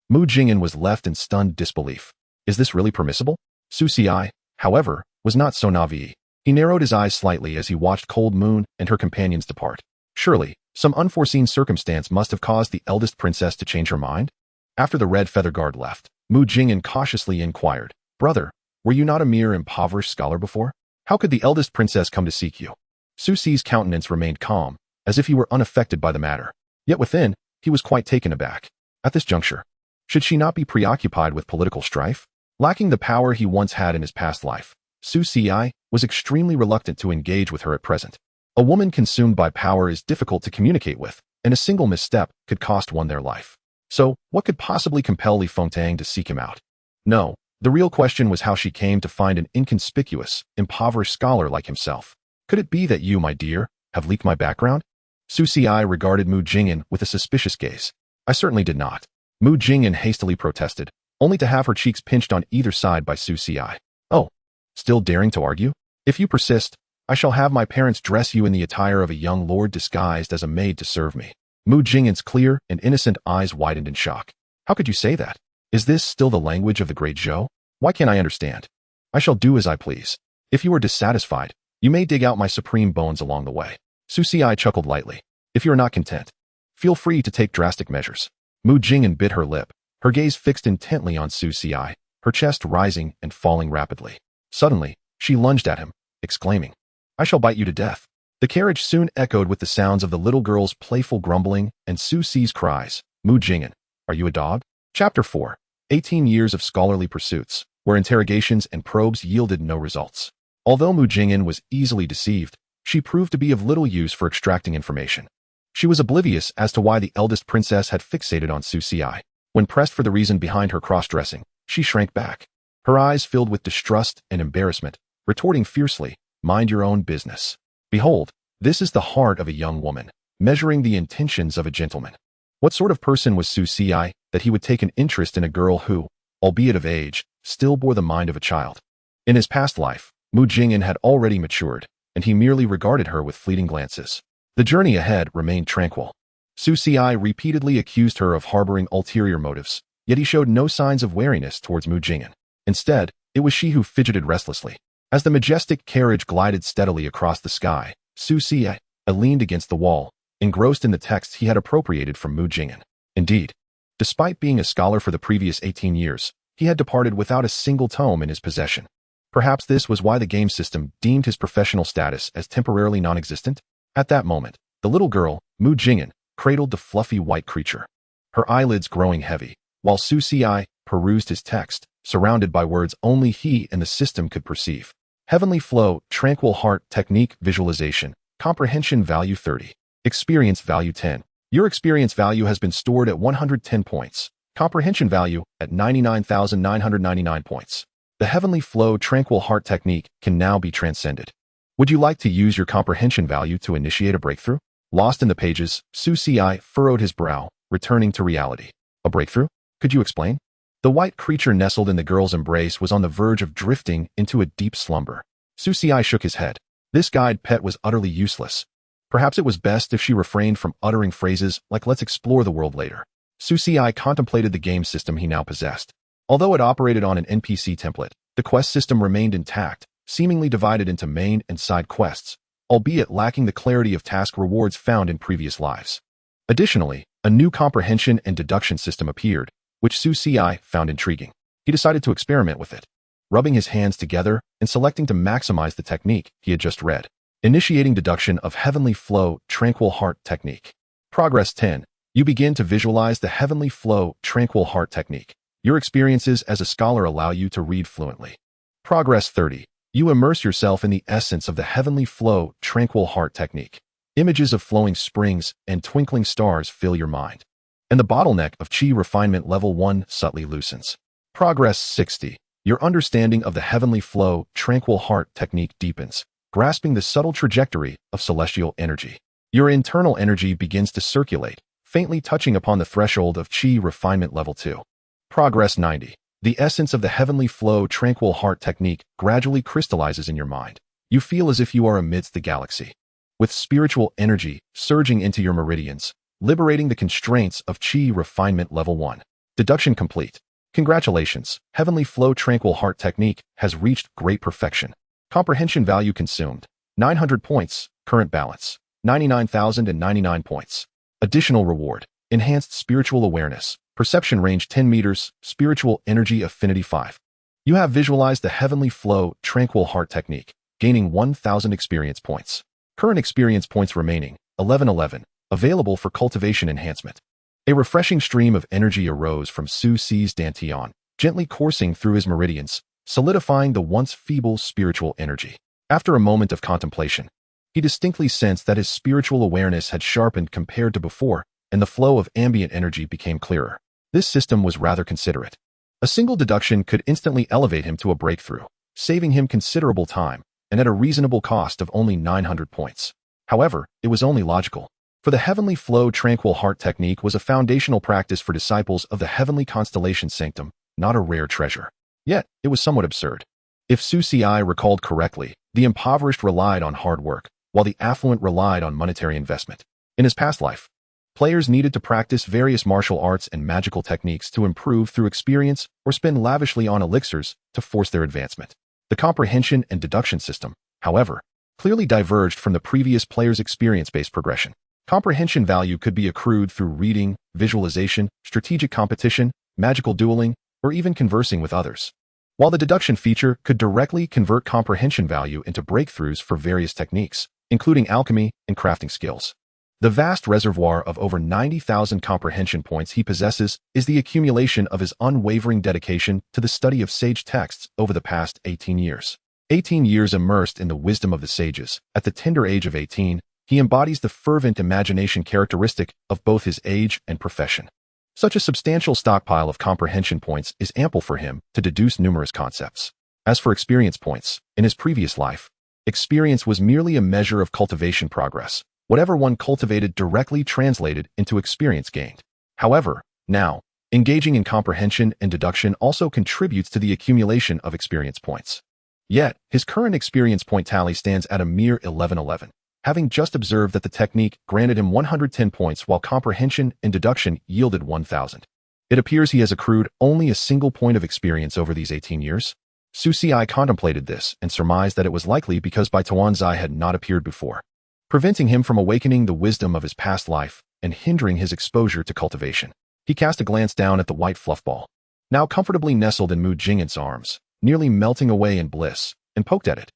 Mu Jingyan was left in stunned disbelief. Is this really permissible? Su Ci, however, was not so naive. He narrowed his eyes slightly as he watched Cold Moon and her companions depart. Surely, some unforeseen circumstance must have caused the eldest princess to change her mind? After the red feather guard left, Mu Jingyan cautiously inquired, Brother, were you not a mere impoverished scholar before? How could the eldest princess come to seek you? Su Ci's countenance remained calm, as if he were unaffected by the matter. Yet within, he was quite taken aback. At this juncture, should she not be preoccupied with political strife? Lacking the power he once had in his past life, Su Ci was extremely reluctant to engage with her at present. A woman consumed by power is difficult to communicate with, and a single misstep could cost one their life. So, what could possibly compel Li Fengtang to seek him out? No, the real question was how she came to find an inconspicuous, impoverished scholar like himself. Could it be that you, my dear, have leaked my background? Su Ci regarded Mu Jingyan with a suspicious gaze. I certainly did not. Mu Jingyan hastily protested, only to have her cheeks pinched on either side by Su Ci. Oh, still daring to argue? If you persist, I shall have my parents dress you in the attire of a young lord disguised as a maid to serve me. Mu Jingyan's clear and innocent eyes widened in shock. How could you say that? Is this still the language of the Great Zhou? Why can't I understand? I shall do as I please. If you are dissatisfied, you may dig out my supreme bones along the way. Su Ci chuckled lightly. If you are not content, feel free to take drastic measures. Mu Jingyan bit her lip, her gaze fixed intently on Su Ci, her chest rising and falling rapidly. Suddenly, she lunged at him, exclaiming, I shall bite you to death. The carriage soon echoed with the sounds of the little girl's playful grumbling and Su Ci's cries. Mu Jingyan, are you a dog? Chapter 4. 18 Years of Scholarly Pursuits, where interrogations and probes yielded no results. Although Mu Jingyan was easily deceived, she proved to be of little use for extracting information. She was oblivious as to why the eldest princess had fixated on Xianxia. When pressed for the reason behind her cross-dressing, she shrank back. Her eyes filled with distrust and embarrassment, retorting fiercely, "Mind your own business. Behold, this is the heart of a young woman, measuring the intentions of a gentleman." What sort of person was Xianxia that he would take an interest in a girl who, albeit of age, still bore the mind of a child? In his past life, Mu Jingyan had already matured, and he merely regarded her with fleeting glances. The journey ahead remained tranquil. Xianxia repeatedly accused her of harboring ulterior motives, yet he showed no signs of wariness towards Mu Jingyan. Instead, it was she who fidgeted restlessly. As the majestic carriage glided steadily across the sky, Xianxia leaned against the wall, engrossed in the texts he had appropriated from Mu Jingyan. Indeed, despite being a scholar for the previous 18 years, he had departed without a single tome in his possession. Perhaps this was why the game system deemed his professional status as temporarily non-existent? At that moment, the little girl, Mu Jingyan, cradled the fluffy white creature, her eyelids growing heavy, while Xianxia perused his text, surrounded by words only he and the system could perceive. Heavenly Flow, Tranquil Heart Technique Visualization, Comprehension Value 30. Experience Value 10. Your experience value has been stored at 110 points. Comprehension value at 99,999 points. The Heavenly Flow Tranquil Heart Technique can now be transcended. Would you like to use your comprehension value to initiate a breakthrough? Lost in the pages, Xianxia furrowed his brow, returning to reality. A breakthrough? Could you explain? The white creature nestled in the girl's embrace was on the verge of drifting into a deep slumber. Xianxia shook his head. This guide pet was utterly useless. Perhaps it was best if she refrained from uttering phrases like "let's explore the world later." Xianxia contemplated the game system he now possessed. Although it operated on an NPC template, the quest system remained intact, seemingly divided into main and side quests, albeit lacking the clarity of task rewards found in previous lives. Additionally, a new comprehension and deduction system appeared, which Xianxia found intriguing. He decided to experiment with it, rubbing his hands together and selecting to maximize the technique he had just read. Initiating deduction of Heavenly Flow Tranquil Heart Technique. Progress 10. You begin to visualize the Heavenly Flow Tranquil Heart Technique. Your experiences as a scholar allow you to read fluently. Progress 30. You immerse yourself in the essence of the Heavenly Flow Tranquil Heart Technique. Images of flowing springs and twinkling stars fill your mind, and the bottleneck of Qi Refinement Level 1 subtly loosens. Progress 60. Your understanding of the Heavenly Flow Tranquil Heart Technique deepens, grasping the subtle trajectory of celestial energy. Your internal energy begins to circulate, faintly touching upon the threshold of Qi Refinement Level 2. Progress 90. The essence of the Heavenly Flow Tranquil Heart Technique gradually crystallizes in your mind. You feel as if you are amidst the galaxy, with spiritual energy surging into your meridians, liberating the constraints of Qi Refinement Level 1. Deduction complete. Congratulations, Heavenly Flow Tranquil Heart Technique has reached great perfection. Comprehension value consumed, 900 points. Current balance, 99,099 points. Additional reward, enhanced spiritual awareness, perception range 10 meters, spiritual energy affinity 5. You have visualized the Heavenly Flow Tranquil Heart Technique, gaining 1,000 experience points. Current experience points remaining, 1111, available for cultivation enhancement. A refreshing stream of energy arose from Xi's dantian, gently coursing through his meridians, solidifying the once feeble spiritual energy. After a moment of contemplation, he distinctly sensed that his spiritual awareness had sharpened compared to before, and the flow of ambient energy became clearer. This system was rather considerate. A single deduction could instantly elevate him to a breakthrough, saving him considerable time, and at a reasonable cost of only 900 points. However, it was only logical. For the Heavenly Flow Tranquil Heart Technique was a foundational practice for disciples of the Heavenly Constellation Sanctum, not a rare treasure. Yet, it was somewhat absurd. If Xianxia recalled correctly, the impoverished relied on hard work, while the affluent relied on monetary investment. In his past life, players needed to practice various martial arts and magical techniques to improve through experience or spend lavishly on elixirs to force their advancement. The comprehension and deduction system, however, clearly diverged from the previous player's experience-based progression. Comprehension value could be accrued through reading, visualization, strategic competition, magical dueling, or even conversing with others, while the deduction feature could directly convert comprehension value into breakthroughs for various techniques, including alchemy and crafting skills. The vast reservoir of over 90,000 comprehension points he possesses is the accumulation of his unwavering dedication to the study of sage texts over the past 18 years. 18 years immersed in the wisdom of the sages. At the tender age of 18, He embodies the fervent imagination characteristic of both his age and profession. Such a substantial stockpile of comprehension points is ample for him to deduce numerous concepts. As for experience points, in his previous life, experience was merely a measure of cultivation progress. Whatever one cultivated directly translated into experience gained. However, now, engaging in comprehension and deduction also contributes to the accumulation of experience points. Yet, his current experience point tally stands at a mere 1111, having just observed that the technique granted him 110 points while comprehension and deduction yielded 1,000. It appears he has accrued only a single point of experience over these 18 years. Su Xiai contemplated this and surmised that it was likely because Bai Tuanzai had not appeared before, preventing him from awakening the wisdom of his past life and hindering his exposure to cultivation. He cast a glance down at the white fluff ball, now comfortably nestled in Mu Jingyan's arms, nearly melting away in bliss, and poked at it.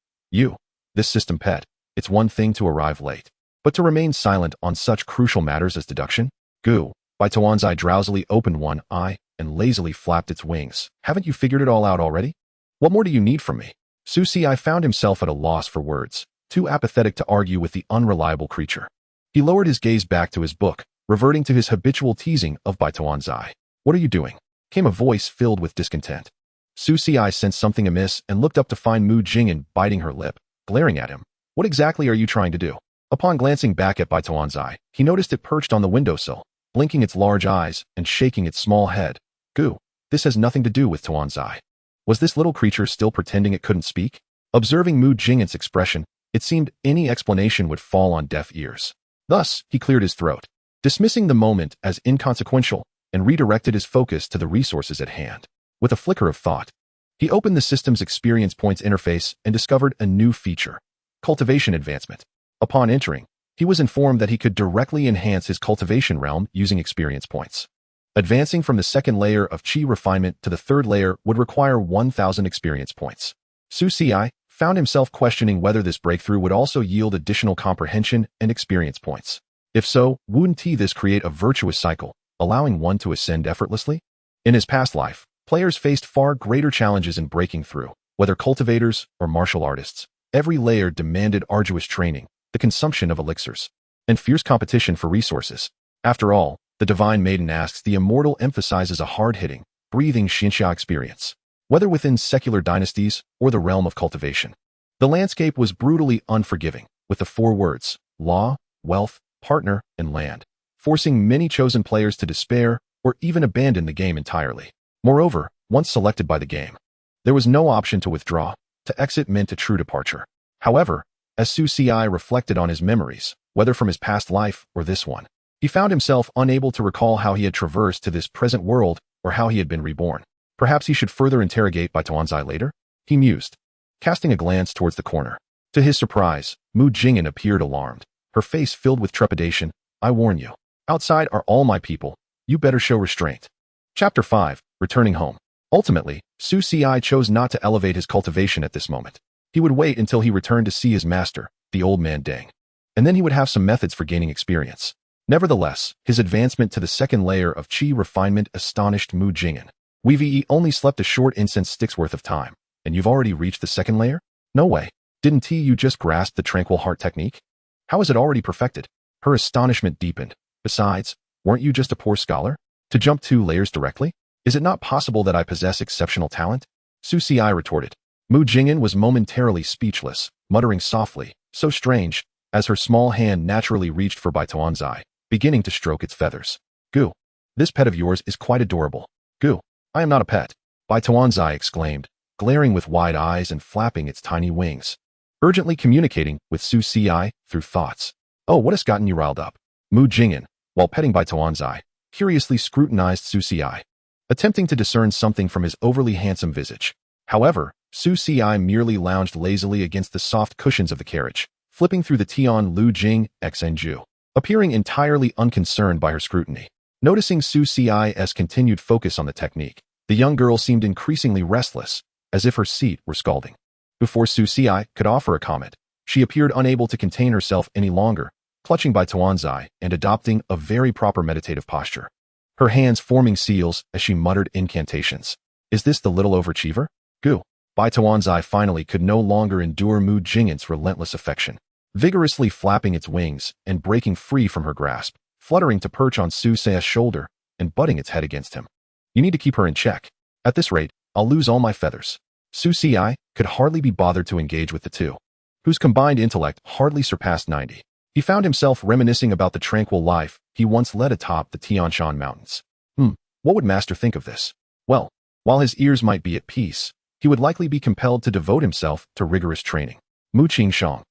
This system pet, it's one thing to arrive late, but to remain silent on such crucial matters as deduction? Bai Tuanzai drowsily opened one eye and lazily flapped its wings. Haven't you figured it all out already? What more do you need from me? Su Xiai found himself at a loss for words, too apathetic to argue with the unreliable creature. He lowered his gaze back to his book, reverting to his habitual teasing of Bai Tuanzai. What are you doing? Came a voice filled with discontent. Su Xiai sensed something amiss and looked up to find Mu Jingyan biting her lip, glaring at him. What exactly are you trying to do? Upon glancing back at Bai Tuanzai, he noticed it perched on the windowsill, blinking its large eyes and shaking its small head. This has nothing to do with Tuanzai. Was this little creature still pretending it couldn't speak? Observing Mu Jingyan's expression, it seemed any explanation would fall on deaf ears. Thus, he cleared his throat, dismissing the moment as inconsequential, and redirected his focus to the resources at hand. With a flicker of thought, he opened the system's experience points interface and discovered a new feature: cultivation advancement. Upon entering, he was informed that he could directly enhance his cultivation realm using experience points. Advancing from the second layer of Qi refinement to the third layer would require 1,000 experience points. Su Xiai found himself questioning whether this breakthrough would also yield additional comprehension and experience points. If so, wouldn't this create a virtuous cycle, allowing one to ascend effortlessly? In his past life, players faced far greater challenges in breaking through, whether cultivators or martial artists. Every layer demanded arduous training, the consumption of elixirs, and fierce competition for resources. After all, the Divine Maiden asks, the Immortal emphasizes a hard-hitting, breathing xianxia experience, whether within secular dynasties or the realm of cultivation. The landscape was brutally unforgiving, with the four words: law, wealth, partner, and land, forcing many chosen players to despair or even abandon the game entirely. Moreover, once selected by the game, there was no option to withdraw. To exit meant a true departure. However, as Su Xiai reflected on his memories, whether from his past life or this one, he found himself unable to recall how he had traversed to this present world or how he had been reborn. Perhaps he should further interrogate Bai Tuanzai later? He mused, casting a glance towards the corner. To his surprise, Mu Jingyan appeared alarmed, her face filled with trepidation. I warn you, outside are all my people. You better show restraint. Chapter 5, Returning Home. Ultimately, Su Xiai chose not to elevate his cultivation at this moment. He would wait until he returned to see his master, the old man Deng, and then he would have some methods for gaining experience. Nevertheless, his advancement to the second layer of Qi refinement astonished Mu Jingyan. We've only slept a short incense stick's worth of time, and you've already reached the second layer? No way. Didn't you just grasp the tranquil heart technique? How is it already perfected? Her astonishment deepened. Besides, weren't you just a poor scholar? To jump 2 layers directly? Is it not possible that I possess exceptional talent? Su Xiai retorted. Mu Jingyan was momentarily speechless, muttering softly, so strange, as her small hand naturally reached for Bai Tuanzai, beginning to stroke its feathers. This pet of yours is quite adorable. I am not a pet, Bai Tuanzai exclaimed, glaring with wide eyes and flapping its tiny wings, urgently communicating with Su Xiai through thoughts. Oh, what has gotten you riled up? Mu Jingyan, while petting Bai Tuanzai, curiously scrutinized Su Xiai, attempting to discern something from his overly handsome visage. However, Su Xiai merely lounged lazily against the soft cushions of the carriage, flipping through the Tian Lu Jing Xnju, appearing entirely unconcerned by her scrutiny. Noticing Su Xiai's continued focus on the technique, the young girl seemed increasingly restless, as if her seat were scalding. Before Su Xiai could offer a comment, she appeared unable to contain herself any longer, clutching Bai Tuanzai and adopting a very proper meditative posture, her hands forming seals as she muttered incantations. Is this the little overachiever? Bai Tuanzai finally could no longer endure Mu Jingyan's relentless affection. vigorously flapping its wings and breaking free from her grasp, fluttering to perch on Su Xia's shoulder and butting its head against him. You need to keep her in check. At this rate, I'll lose all my feathers. Su Xia could hardly be bothered to engage with the two, whose combined intellect hardly surpassed 90. He found himself reminiscing about the tranquil life he once led atop the Tianshan Mountains. What would Master think of this? Well, while his ears might be at peace, he would likely be compelled to devote himself to rigorous training. Mu Qingshang,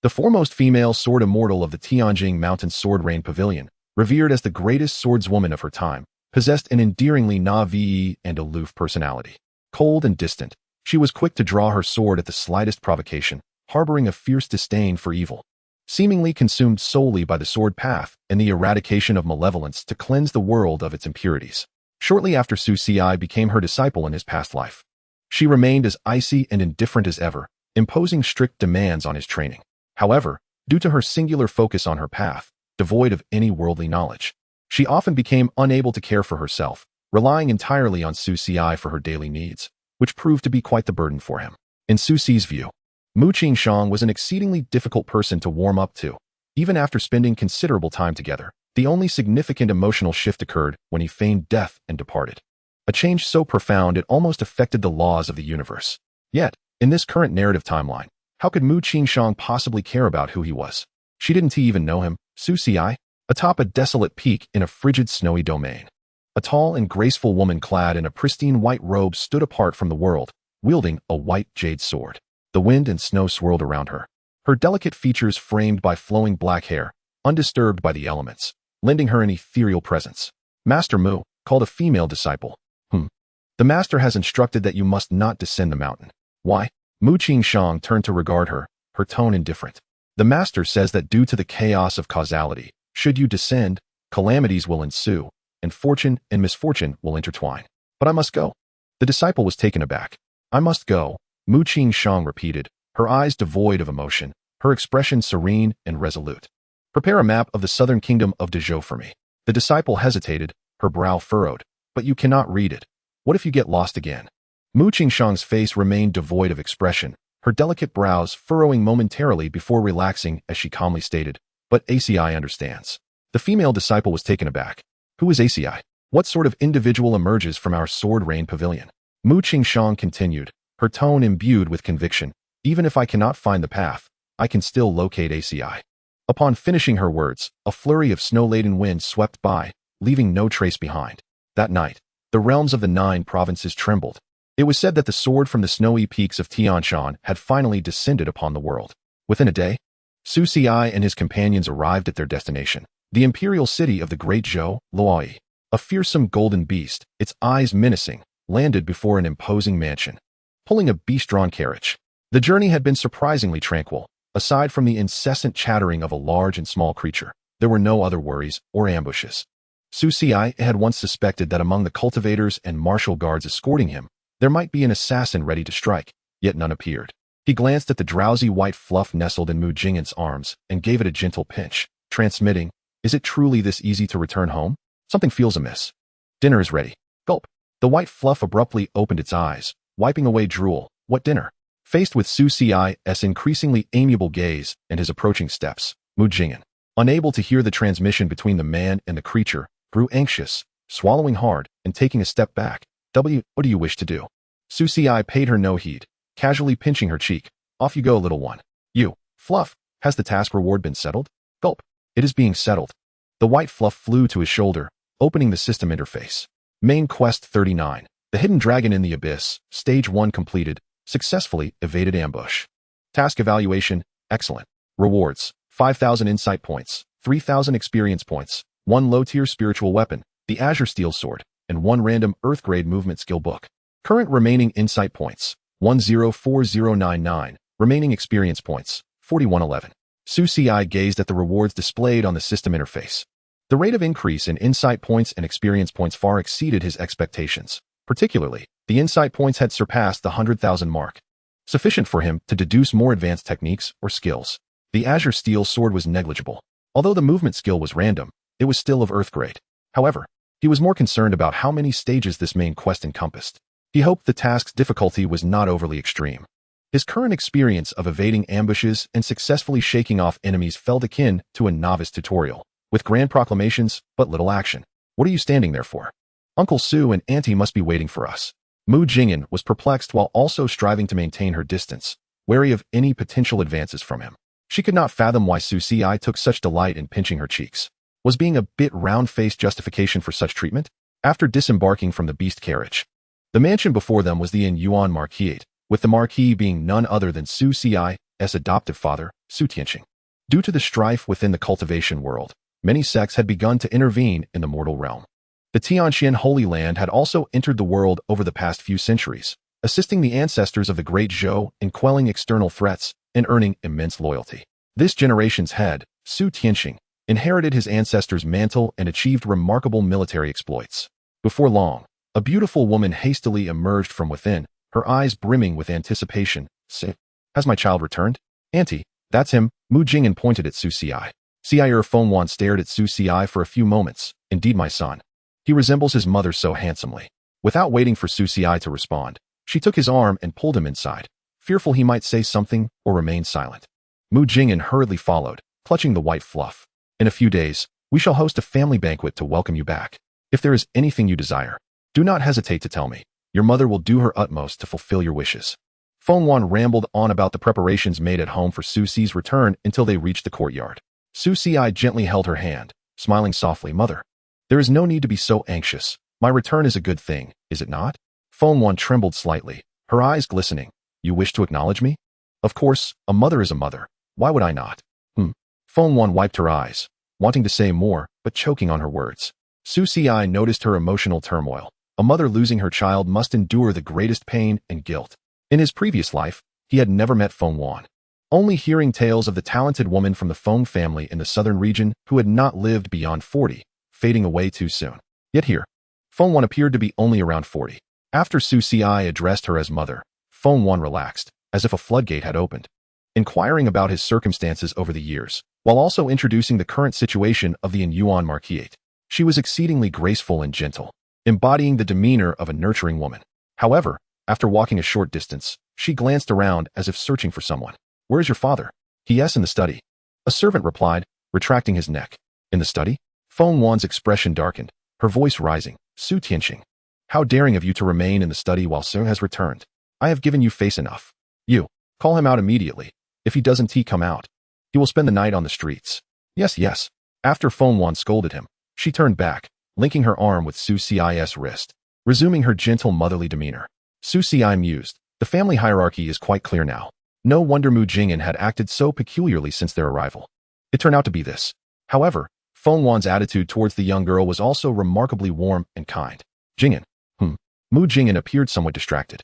the foremost female sword immortal of the Tianjing Mountain Sword Rain Pavilion, revered as the greatest swordswoman of her time, possessed an endearingly naive and aloof personality. Cold and distant, she was quick to draw her sword at the slightest provocation, harboring a fierce disdain for evil. Seemingly consumed solely by the sword path and the eradication of malevolence to cleanse the world of its impurities. Shortly after Su Xia became her disciple in his past life, she remained as icy and indifferent as ever, imposing strict demands on his training. However, due to her singular focus on her path, devoid of any worldly knowledge, she often became unable to care for herself, relying entirely on Su Xia for her daily needs, which proved to be quite the burden for him. In Su Xi's view, Mu Qingshang was an exceedingly difficult person to warm up to. Even after spending considerable time together, the only significant emotional shift occurred when he feigned death and departed. A change so profound it almost affected the laws of the universe. Yet, in this current narrative timeline, how could Mu Qingshang possibly care about who he was? She didn't even know him. Su Xia, atop a desolate peak in a frigid snowy domain. A tall and graceful woman clad in a pristine white robe stood apart from the world, wielding a white jade sword. The wind and snow swirled around her, her delicate features framed by flowing black hair, undisturbed by the elements, lending her an ethereal presence. Master Mu, called a female disciple. The master has instructed that you must not descend the mountain. Why? Mu Qingshang turned to regard her, her tone indifferent. The master says that due to the chaos of causality, should you descend, calamities will ensue, and fortune and misfortune will intertwine. But I must go. The disciple was taken aback. I must go, Mu Qingshang repeated, her eyes devoid of emotion, her expression serene and resolute. Prepare a map of the southern kingdom of Dezhou for me. The disciple hesitated, her brow furrowed. But you cannot read it. What if you get lost again? Mu Qingshang's face remained devoid of expression, her delicate brows furrowing momentarily before relaxing as she calmly stated, but ACI understands. The female disciple was taken aback. Who is ACI? What sort of individual emerges from our Sword Rain Pavilion? Mu Qingshang continued, her tone imbued with conviction. Even if I cannot find the path, I can still locate ACI. Upon finishing her words, a flurry of snow-laden wind swept by, leaving no trace behind. That night, the realms of the 9 provinces trembled. It was said that the sword from the snowy peaks of Tianshan had finally descended upon the world. Within a day, Su Xia and his companions arrived at their destination, the imperial city of the great Zhou, Luoyi. A fearsome golden beast, its eyes menacing, landed before an imposing mansion, pulling a beast-drawn carriage. The journey had been surprisingly tranquil. Aside from the incessant chattering of a large and small creature, there were no other worries or ambushes. Su Xia had once suspected that among the cultivators and martial guards escorting him, there might be an assassin ready to strike, yet none appeared. He glanced at the drowsy white fluff nestled in Mu Jingyan's arms and gave it a gentle pinch, transmitting, "Is it truly this easy to return home? Something feels amiss. Dinner is ready." Gulp. The white fluff abruptly opened its eyes, wiping away drool. What dinner? Faced with Su Xi's increasingly amiable gaze and his approaching steps, Mu Jingyan, unable to hear the transmission between the man and the creature, grew anxious, swallowing hard and taking a step back. What do you wish to do? Su Xi paid her no heed, casually pinching her cheek. Off you go, little one. You, Fluff, has the task reward been settled? Gulp. It is being settled. The white fluff flew to his shoulder, opening the system interface. Main Quest 39, The Hidden Dragon in the Abyss, Stage 1 completed, successfully evaded ambush. Task evaluation, excellent. Rewards, 5,000 insight points, 3,000 experience points, 1 low-tier spiritual weapon, the Azure Steel Sword, and 1 random Earth-grade movement skill book. Current remaining insight points, 104099, remaining experience points, 4111. Su Xi gazed at the rewards displayed on the system interface. The rate of increase in insight points and experience points far exceeded his expectations. Particularly, the insight points had surpassed the 100,000 mark, sufficient for him to deduce more advanced techniques or skills. The Azure Steel Sword was negligible. Although the movement skill was random, it was still of Earth grade. However, he was more concerned about how many stages this main quest encompassed. He hoped the task's difficulty was not overly extreme. His current experience of evading ambushes and successfully shaking off enemies felt akin to a novice tutorial, with grand proclamations but little action. What are you standing there for? Uncle Su and Auntie must be waiting for us. Mu Jingyan was perplexed while also striving to maintain her distance, wary of any potential advances from him. She could not fathom why Su Ci took such delight in pinching her cheeks. Was being a bit round-faced justification for such treatment? After disembarking from the beast carriage, the mansion before them was the Yin Yuan Marquis, with the Marquis being none other than Su Ci's adoptive father, Su Tianxing. Due to the strife within the cultivation world, many sects had begun to intervene in the mortal realm. The Tianxian Holy Land had also entered the world over the past few centuries, assisting the ancestors of the Great Zhou in quelling external threats and earning immense loyalty. This generation's head, Su Tianxing, inherited his ancestors' mantle and achieved remarkable military exploits. Before long, a beautiful woman hastily emerged from within, her eyes brimming with anticipation. Has my child returned? Auntie, that's him. Mu Jingyan pointed at Su Ci. Fengwan stared at Su Ci for a few moments. Indeed, my son. He resembles his mother so handsomely. Without waiting for Su Ci to respond, she took his arm and pulled him inside, fearful he might say something or remain silent. Mu Jingyan hurriedly followed, clutching the white fluff. In a few days, we shall host a family banquet to welcome you back. If there is anything you desire, do not hesitate to tell me. Your mother will do her utmost to fulfill your wishes. Fengwan rambled on about the preparations made at home for Su Ci's return until they reached the courtyard. Su Ci gently held her hand, smiling softly. Mother, there is no need to be so anxious. My return is a good thing, is it not? Fengwan trembled slightly, her eyes glistening. You wish to acknowledge me? Of course, a mother is a mother. Why would I not? Fengwan wiped her eyes, wanting to say more, but choking on her words. Su Ci noticed her emotional turmoil. A mother losing her child must endure the greatest pain and guilt. In his previous life, he had never met Fengwan, only hearing tales of the talented woman from the Feng family in the southern region who had not lived beyond 40, fading away too soon. Yet here, Fengwan appeared to be only around 40. After Su Ci addressed her as mother, Fengwan relaxed, as if a floodgate had opened, inquiring about his circumstances over the years, while also introducing the current situation of the Yin Yuan Marquis. She was exceedingly graceful and gentle, embodying the demeanor of a nurturing woman. However, after walking a short distance, she glanced around as if searching for someone. Where is your father? Yes, in the study. A servant replied, retracting his neck. In the study? Fengwan's expression darkened, her voice rising. Su Tianxing, how daring of you to remain in the study while Su has returned. I have given you face enough. You, call him out immediately. If he doesn't come out, he will spend the night on the streets. Yes. After Fengwan scolded him, she turned back, linking her arm with Su Ci's wrist, resuming her gentle motherly demeanor. Su Ci mused, the family hierarchy is quite clear now. No wonder Mu Jingyan had acted so peculiarly since their arrival. It turned out to be this. However, Fengwan's attitude towards the young girl was also remarkably warm and kind. Jingyan. Mu Jingyan appeared somewhat distracted.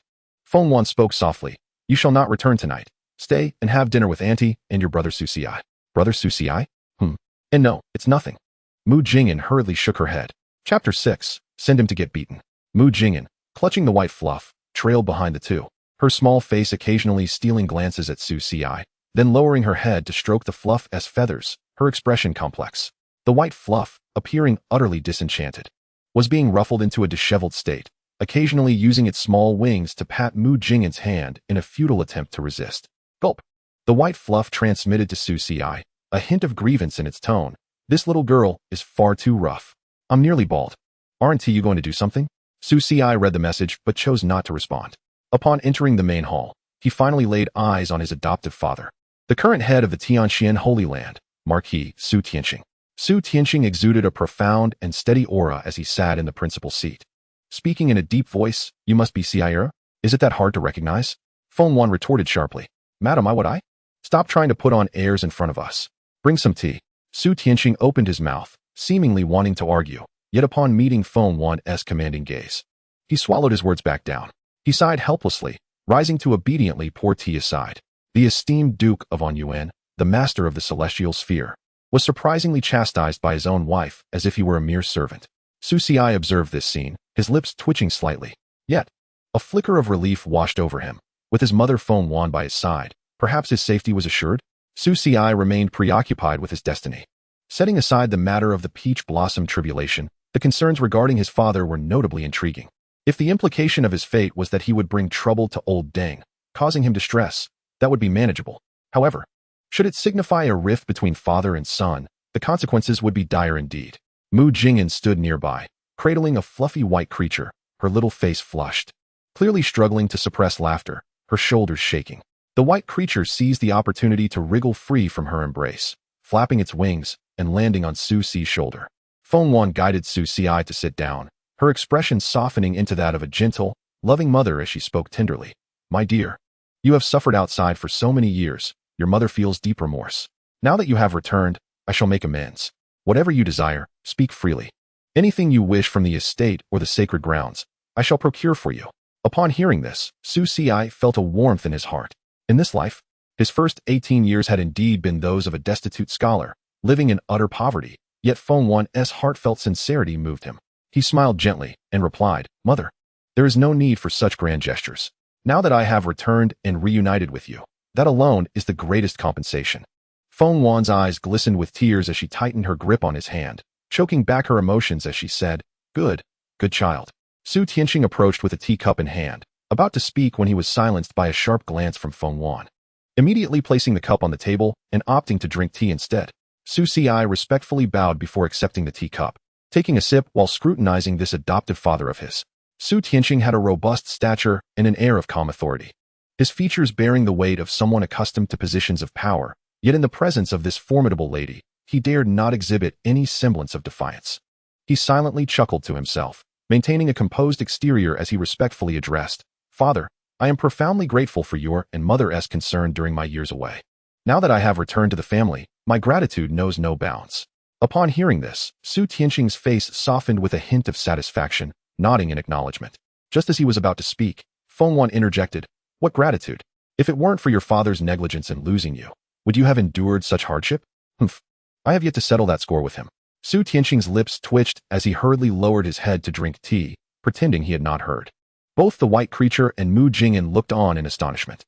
Fengwan spoke softly. You shall not return tonight. Stay and have dinner with Auntie and your brother Su Ci. Brother Su Ci? And no, it's nothing. Mu Jingyan hurriedly shook her head. Chapter 6. Send him to get beaten. Mu Jingyan, clutching the white fluff, trailed behind the two, her small face occasionally stealing glances at Su Ci, then lowering her head to stroke the fluff as feathers, her expression complex. The white fluff, appearing utterly disenchanted, was being ruffled into a disheveled state, occasionally using its small wings to pat Mu Jingyan's hand in a futile attempt to resist. Gulp. The white fluff transmitted to Su Ci, a hint of grievance in its tone. This little girl is far too rough. I'm nearly bald. Aren't you going to do something? Su Ci read the message but chose not to respond. Upon entering the main hall, he finally laid eyes on his adoptive father, the current head of the Tianxian Holy Land, Marquis Su Tianxing. Su Tianxing exuded a profound and steady aura as he sat in the principal seat. Speaking in a deep voice, you must be Xiaira? Is it that hard to recognize? Fengwan retorted sharply. Madam, would I? Stop trying to put on airs in front of us. Bring some tea. Su Tianxing opened his mouth, seemingly wanting to argue, yet upon meeting Fengwan's commanding gaze, he swallowed his words back down. He sighed helplessly, rising to obediently pour tea aside. The esteemed Duke of Anyuan, the master of the celestial sphere, was surprisingly chastised by his own wife as if he were a mere servant. Su Ci observed this scene, his lips twitching slightly. Yet, a flicker of relief washed over him. With his mother Fengwan by his side, perhaps his safety was assured? Su Ci remained preoccupied with his destiny. Setting aside the matter of the peach blossom tribulation, the concerns regarding his father were notably intriguing. If the implication of his fate was that he would bring trouble to old Deng, causing him distress, that would be manageable. However, should it signify a rift between father and son, the consequences would be dire indeed. Mu Jingyan stood nearby, cradling a fluffy white creature, her little face flushed. Clearly struggling to suppress laughter, her shoulders shaking. The white creature seized the opportunity to wriggle free from her embrace, flapping its wings and landing on Su Xi's shoulder. Feng Wan guided Su Xi to sit down, her expression softening into that of a gentle, loving mother as she spoke tenderly. My dear, you have suffered outside for so many years, your mother feels deep remorse. Now that you have returned, I shall make amends. Whatever you desire, speak freely. Anything you wish from the estate or the sacred grounds, I shall procure for you. Upon hearing this, Su Xi felt a warmth in his heart. In this life, his first 18 years had indeed been those of a destitute scholar, living in utter poverty, yet Feng Wan's heartfelt sincerity moved him. He smiled gently and replied, Mother, there is no need for such grand gestures. Now that I have returned and reunited with you, that alone is the greatest compensation. Feng Wan's eyes glistened with tears as she tightened her grip on his hand, choking back her emotions as she said, Good child. Su Tianxing approached with a teacup in hand, about to speak when he was silenced by a sharp glance from Feng Wan. Immediately placing the cup on the table and opting to drink tea instead, Su Xi respectfully bowed before accepting the teacup, taking a sip while scrutinizing this adoptive father of his. Su Tianxing had a robust stature and an air of calm authority, his features bearing the weight of someone accustomed to positions of power, yet in the presence of this formidable lady, he dared not exhibit any semblance of defiance. He silently chuckled to himself, maintaining a composed exterior as he respectfully addressed, Father, I am profoundly grateful for your and Mother's concern during my years away. Now that I have returned to the family, my gratitude knows no bounds. Upon hearing this, Su Tianxing's face softened with a hint of satisfaction, nodding in acknowledgement. Just as he was about to speak, Feng Wan interjected, What gratitude? If it weren't for your father's negligence in losing you, would you have endured such hardship? Humph. I have yet to settle that score with him. Su Tianxing's lips twitched as he hurriedly lowered his head to drink tea, pretending he had not heard. Both the white creature and Mu Jingyan looked on in astonishment.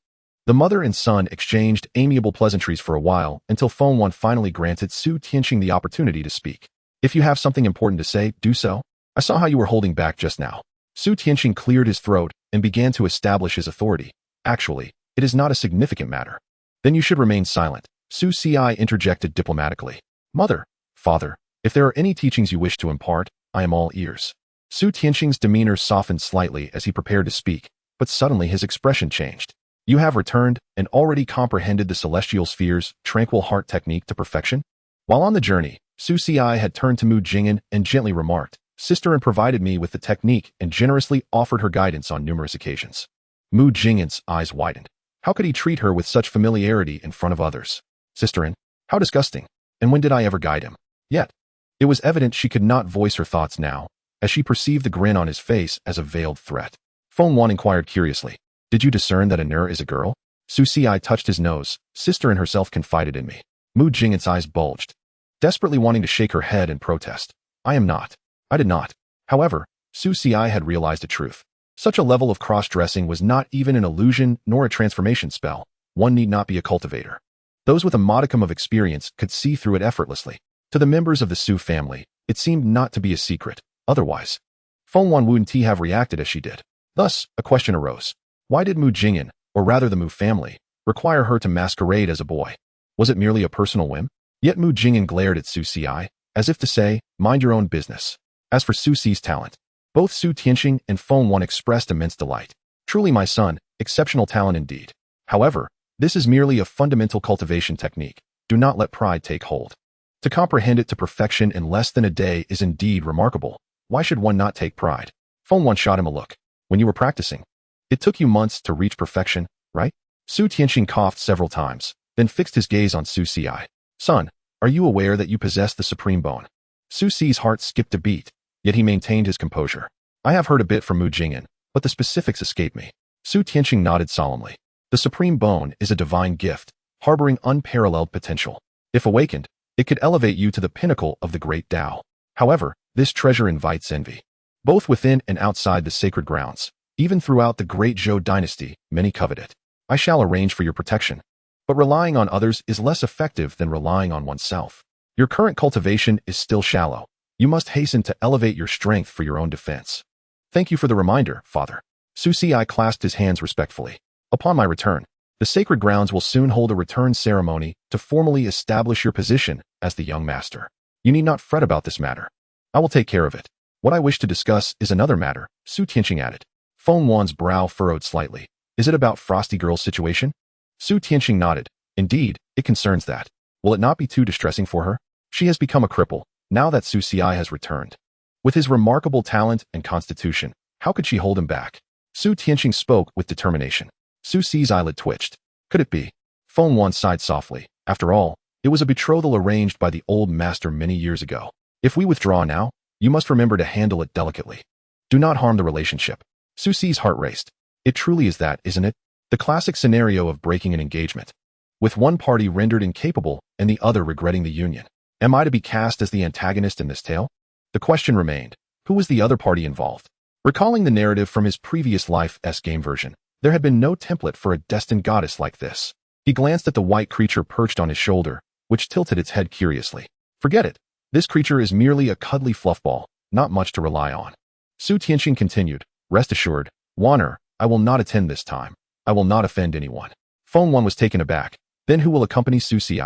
The mother and son exchanged amiable pleasantries for a while until Feng Wan finally granted Su Tianxing the opportunity to speak. If you have something important to say, do so. I saw how you were holding back just now. Su Tianxing cleared his throat and began to establish his authority. Actually, it is not a significant matter. Then you should remain silent. Su Xi interjected diplomatically. Mother, father, if there are any teachings you wish to impart, I am all ears. Su Tianxing's demeanor softened slightly as he prepared to speak, but suddenly his expression changed. You have returned and already comprehended the celestial sphere's tranquil heart technique to perfection? While on the journey, Su Xi had turned to Mu Jingyan and gently remarked, Sister and provided me with the technique and generously offered her guidance on numerous occasions. Mu Jingyan's eyes widened. How could he treat her with such familiarity in front of others? Sisterin, how disgusting. And when did I ever guide him? Yet, it was evident she could not voice her thoughts now, as she perceived the grin on his face as a veiled threat. Feng Wan inquired curiously, Did you discern that Anur is a girl? Su Xi touched his nose. Sisterin herself confided in me. Mu Jingyan's eyes bulged, desperately wanting to shake her head and protest. I am not. I did not. However, Su Xi had realized a truth. Such a level of cross-dressing was not even an illusion nor a transformation spell. One need not be a cultivator. Those with a modicum of experience could see through it effortlessly. To the members of the Su family, it seemed not to be a secret. Otherwise, Feng Wan wouldn't have reacted as she did. Thus, a question arose. Why did Mu Jingyan, or rather the Mu family, require her to masquerade as a boy? Was it merely a personal whim? Yet Mu Jingyan glared at Su Xi, as if to say, mind your own business. As for Su Xi's talent, both Su Tianxing and Feng Wan expressed immense delight. Truly my son, exceptional talent indeed. However, this is merely a fundamental cultivation technique. Do not let pride take hold. To comprehend it to perfection in less than a day is indeed remarkable. Why should one not take pride? Feng Wan shot him a look. When you were practicing, it took you months to reach perfection, right? Su Tianxing coughed several times, then fixed his gaze on Su Xi. Son, are you aware that you possess the supreme bone? Su Xi's heart skipped a beat, yet he maintained his composure. I have heard a bit from Mu Jingyan, but the specifics escape me. Su Tianxing nodded solemnly. The supreme bone is a divine gift, harboring unparalleled potential. If awakened, it could elevate you to the pinnacle of the great Tao. However, this treasure invites envy. Both within and outside the sacred grounds, even throughout the great Zhou dynasty, many covet it. I shall arrange for your protection. But relying on others is less effective than relying on oneself. Your current cultivation is still shallow. You must hasten to elevate your strength for your own defense. Thank you for the reminder, Father. Su Xi clasped his hands respectfully. Upon my return, the sacred grounds will soon hold a return ceremony to formally establish your position as the young master. You need not fret about this matter. I will take care of it. What I wish to discuss is another matter, Su Tianqing added. Feng Wan's brow furrowed slightly. Is it about Frosty Girl's situation? Su Tianqing nodded. Indeed, it concerns that. Will it not be too distressing for her? She has become a cripple, now that Su Xi has returned. With his remarkable talent and constitution, how could she hold him back? Su Tianqing spoke with determination. Su Xi's eyelid twitched. Could it be? Feng Wan sighed softly. After all, it was a betrothal arranged by the old master many years ago. If we withdraw now, you must remember to handle it delicately. Do not harm the relationship. Su Xi's heart raced. It truly is that, isn't it? The classic scenario of breaking an engagement, with one party rendered incapable and the other regretting the union. Am I to be cast as the antagonist in this tale? The question remained, who was the other party involved? Recalling the narrative from his previous life's game version, there had been no template for a destined goddess like this. He glanced at the white creature perched on his shoulder, which tilted its head curiously. Forget it. This creature is merely a cuddly fluffball, not much to rely on. Su Tianqing continued, rest assured, Wanner, I will not attend this time. I will not offend anyone. Feng Wan was taken aback. Then who will accompany Su Xi?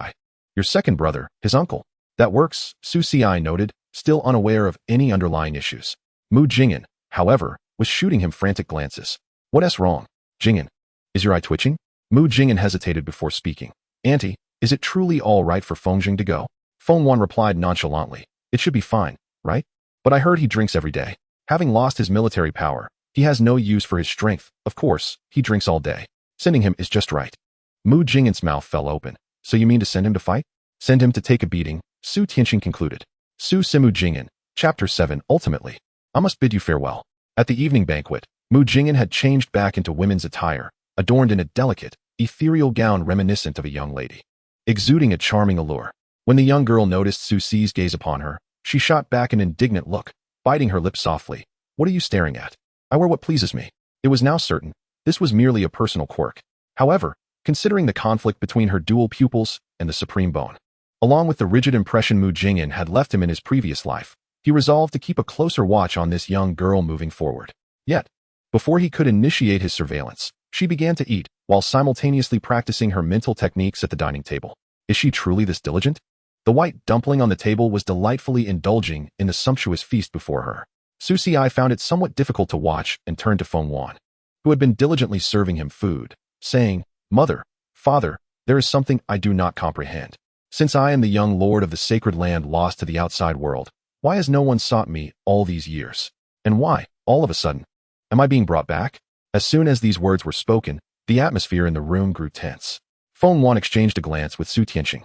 Your second brother, his uncle. That works, Su Xi noted, still unaware of any underlying issues. Mu Jing'an, however, was shooting him frantic glances. What's wrong? Jing'an, is your eye twitching? Mu Jing'an hesitated before speaking. Auntie, is it truly all right for Feng Jing to go? Feng Wan replied nonchalantly. It should be fine, right? But I heard he drinks every day. Having lost his military power, he has no use for his strength. Of course, he drinks all day. Sending him is just right. Mu Jing'an's mouth fell open. So you mean to send him to fight? Send him to take a beating, Su Tianqing concluded. Su Simu Jing'an, Chapter 7. Ultimately, I must bid you farewell. At the evening banquet, Mu Jing'an had changed back into women's attire, adorned in a delicate, ethereal gown reminiscent of a young lady, exuding a charming allure. When the young girl noticed Su Xi's gaze upon her, she shot back an indignant look, biting her lips softly. What are you staring at? I wear what pleases me. It was now certain, this was merely a personal quirk. However, considering the conflict between her dual pupils and the supreme bone, along with the rigid impression Mu Jing'an had left him in his previous life, he resolved to keep a closer watch on this young girl moving forward. Yet, before he could initiate his surveillance, she began to eat, while simultaneously practicing her mental techniques at the dining table. Is she truly this diligent? The white dumpling on the table was delightfully indulging in the sumptuous feast before her. Su Xi found it somewhat difficult to watch and turned to Feng Wan, who had been diligently serving him food, saying, Mother, Father, there is something I do not comprehend. Since I am the young lord of the sacred land lost to the outside world, why has no one sought me all these years? And why, all of a sudden, am I being brought back? As soon as these words were spoken, the atmosphere in the room grew tense. Feng Wan exchanged a glance with Su Tianqing,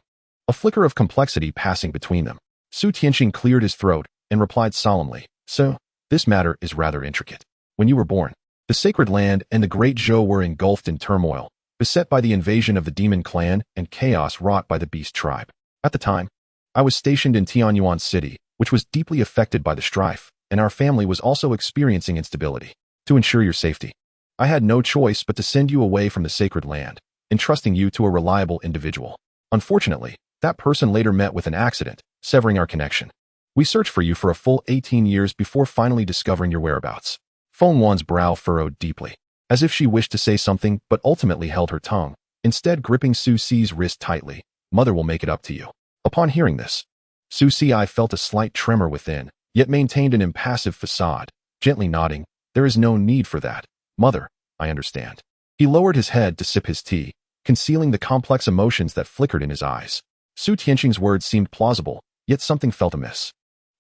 a flicker of complexity passing between them. Su Tianqing cleared his throat and replied solemnly, So, this matter is rather intricate. When you were born, the sacred land and the great Zhou were engulfed in turmoil, beset by the invasion of the demon clan and chaos wrought by the beast tribe. At the time, I was stationed in Tianyuan City, which was deeply affected by the strife, and our family was also experiencing instability. To ensure your safety, I had no choice but to send you away from the sacred land, entrusting you to a reliable individual. Unfortunately, that person later met with an accident, severing our connection. We searched for you for a full 18 years before finally discovering your whereabouts. Feng Wan's brow furrowed deeply, as if she wished to say something but ultimately held her tongue, instead gripping Su Xi's wrist tightly. Mother will make it up to you. Upon hearing this, Su Xi felt a slight tremor within, yet maintained an impassive facade, gently nodding. There is no need for that. Mother, I understand. He lowered his head to sip his tea, concealing the complex emotions that flickered in his eyes. Su Tianqing's words seemed plausible, yet something felt amiss.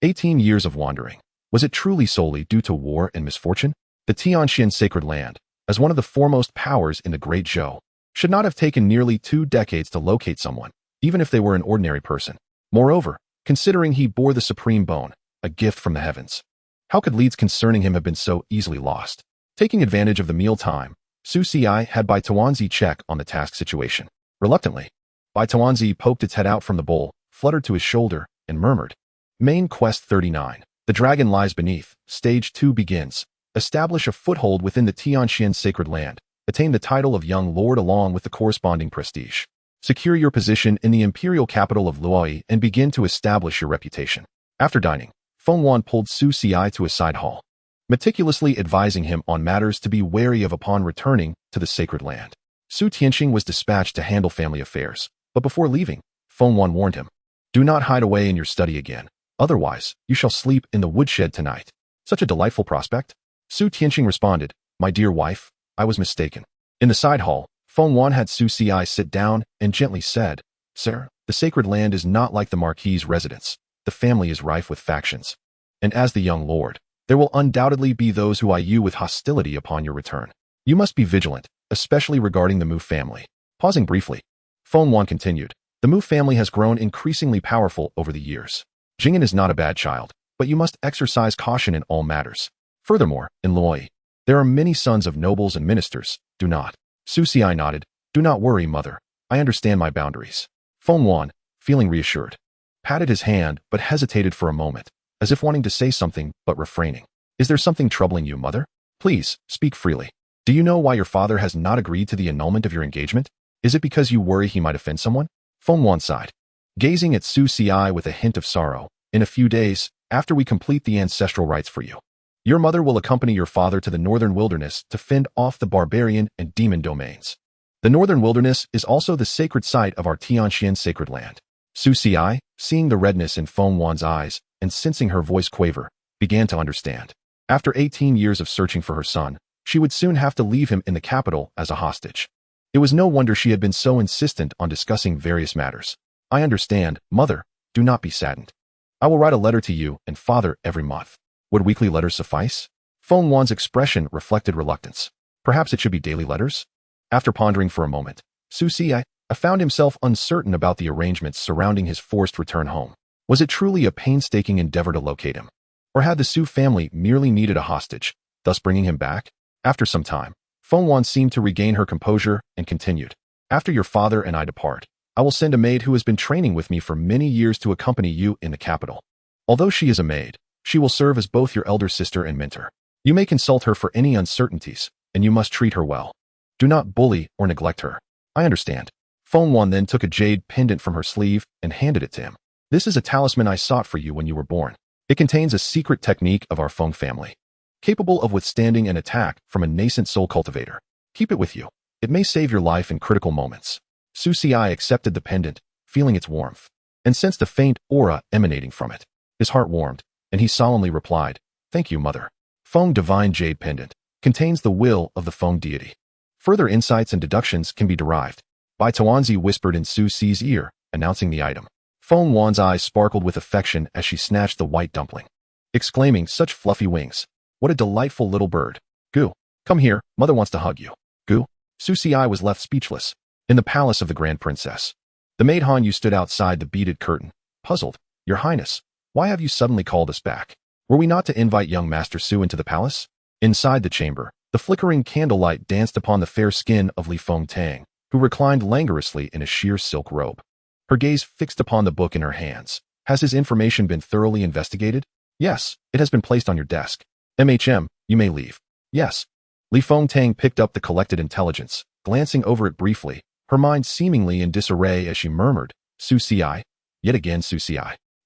18 years of wandering. Was it truly solely due to war and misfortune? The Tianxian sacred land, as one of the foremost powers in the Great Zhou, should not have taken nearly 2 decades to locate someone, even if they were an ordinary person. Moreover, considering he bore the supreme bone, a gift from the heavens, how could leads concerning him have been so easily lost? Taking advantage of the mealtime, Su Xi had Bai Tuanzi check on the task situation. Reluctantly, Bai Tuanzi poked its head out from the bowl, fluttered to his shoulder, and murmured, Main Quest 39. The Dragon Lies Beneath. Stage 2 begins. Establish a foothold within the Tianxian sacred land. Attain the title of Young Lord along with the corresponding prestige. Secure your position in the imperial capital of Luoyi and begin to establish your reputation. After dining, Feng Wan pulled Su Xi to a side hall. meticulously advising him on matters to be wary of upon returning to the sacred land. Su Tianqing was dispatched to handle family affairs, but before leaving, Feng Wan warned him, "Do not hide away in your study again, otherwise you shall sleep in the woodshed tonight." Such a delightful prospect? Su Tianqing responded, "My dear wife, I was mistaken." In the side hall, Feng Wan had Su Ci sit down and gently said, "Sir, the sacred land is not like the Marquis's residence. The family is rife with factions. And as the young lord, there will undoubtedly be those who eye you with hostility upon your return. You must be vigilant, especially regarding the Mu family." Pausing briefly, Feng Wan continued, "The Mu family has grown increasingly powerful over the years. Jing'an is not a bad child, but you must exercise caution in all matters. Furthermore, in Loi, there are many sons of nobles and ministers. Do not." Su Ci nodded, "Do not worry, mother. I understand my boundaries." Feng Wan, feeling reassured, patted his hand but hesitated for a moment, as if wanting to say something but refraining. "Is there something troubling you, mother? Please, speak freely. Do you know why your father has not agreed to the annulment of your engagement? Is it because you worry he might offend someone?" Feng Wan sighed, gazing at Su Ci with a hint of sorrow. "In a few days, after we complete the ancestral rites for you, your mother will accompany your father to the northern wilderness to fend off the barbarian and demon domains. The northern wilderness is also the sacred site of our Tianxian sacred land." Su Ci, seeing the redness in Feng Wan's eyes and sensing her voice quaver, began to understand. After 18 years of searching for her son, she would soon have to leave him in the capital as a hostage. It was no wonder she had been so insistent on discussing various matters. "I understand, mother. Do not be saddened. I will write a letter to you and father every month." Would weekly letters suffice? Feng Wan's expression reflected reluctance. Perhaps it should be daily letters? After pondering for a moment, Su Ci found himself uncertain about the arrangements surrounding his forced return home. Was it truly a painstaking endeavor to locate him? Or had the Su family merely needed a hostage, thus bringing him back? After some time, Feng Wan seemed to regain her composure and continued, "After your father and I depart, I will send a maid who has been training with me for many years to accompany you in the capital. Although she is a maid, she will serve as both your elder sister and mentor. You may consult her for any uncertainties, and you must treat her well. Do not bully or neglect her." "I understand." Feng Wan then took a jade pendant from her sleeve and handed it to him. "This is a talisman I sought for you when you were born. It contains a secret technique of our Feng family, capable of withstanding an attack from a nascent soul cultivator. Keep it with you. It may save your life in critical moments." Su Ci accepted the pendant, feeling its warmth, and sensed a faint aura emanating from it. His heart warmed, and he solemnly replied, "Thank you, mother." Feng Divine Jade Pendant contains the will of the Feng deity. Further insights and deductions can be derived. Bai Tuanzi whispered in Su Ci's ear, announcing the item. Feng Wan's eyes sparkled with affection as she snatched the white dumpling, exclaiming, "Such fluffy wings. What a delightful little bird. Gu, come here, mother wants to hug you." Gu? Su Ci was left speechless. In the palace of the Grand Princess, the maid Han Yu stood outside the beaded curtain, puzzled. "Your Highness, why have you suddenly called us back? Were we not to invite young Master Su into the palace?" Inside the chamber, the flickering candlelight danced upon the fair skin of Li Fengtang, who reclined languorously in a sheer silk robe, her gaze fixed upon the book in her hands. "Has his information been thoroughly investigated?" "Yes, it has been placed on your desk. You may leave." "Yes." Li Fengtang picked up the collected intelligence, glancing over it briefly, her mind seemingly in disarray as she murmured, "Su Ci? Yet again Su Ci."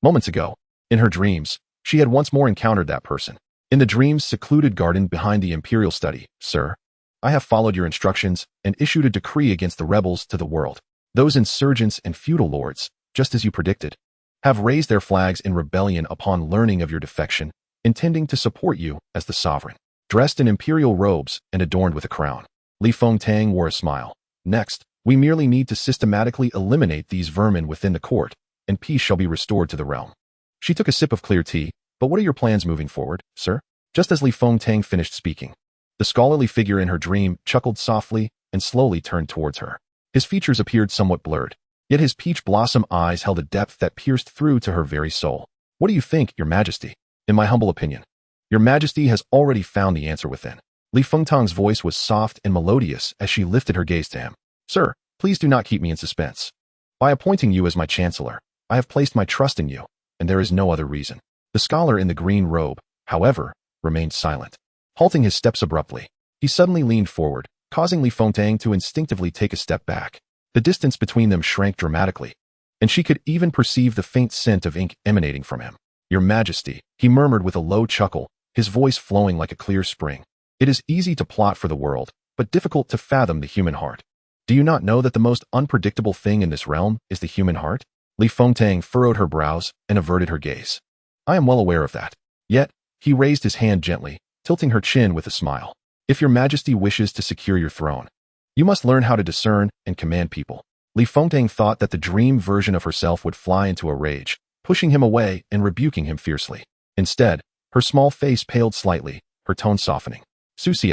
Moments ago, in her dreams, she had once more encountered that person. In the dream's secluded garden behind the imperial study. "Sir, I have followed your instructions and issued a decree against the rebels to the world. Those insurgents and feudal lords, just as you predicted, have raised their flags in rebellion upon learning of your defection, intending to support you as the sovereign." Dressed in imperial robes and adorned with a crown, Li Fengtang wore a smile. "Next, we merely need to systematically eliminate these vermin within the court, and peace shall be restored to the realm." She took a sip of clear tea. "But what are your plans moving forward, sir?" Just as Li Fengtang finished speaking, the scholarly figure in her dream chuckled softly and slowly turned towards her. His features appeared somewhat blurred, yet his peach blossom eyes held a depth that pierced through to her very soul. "What do you think, Your Majesty?" "In my humble opinion, Your Majesty has already found the answer within." Li Fengtang's voice was soft and melodious as she lifted her gaze to him. "Sir, please do not keep me in suspense. By appointing you as my chancellor, I have placed my trust in you, and there is no other reason." The scholar in the green robe, however, remained silent. Halting his steps abruptly, he suddenly leaned forward, causing Li Fengtang to instinctively take a step back. The distance between them shrank dramatically, and she could even perceive the faint scent of ink emanating from him. "Your Majesty," he murmured with a low chuckle, his voice flowing like a clear spring. It is easy to plot for the world, but difficult to fathom the human heart. Do you not know that the most unpredictable thing in this realm is the human heart? Li Fengtang furrowed her brows and averted her gaze. I am well aware of that. Yet, he raised his hand gently, tilting her chin with a smile. If your majesty wishes to secure your throne, you must learn how to discern and command people. Li Fengtang thought that the dream version of herself would fly into a rage, pushing him away and rebuking him fiercely. Instead, her small face paled slightly, her tone softening. Su Xi,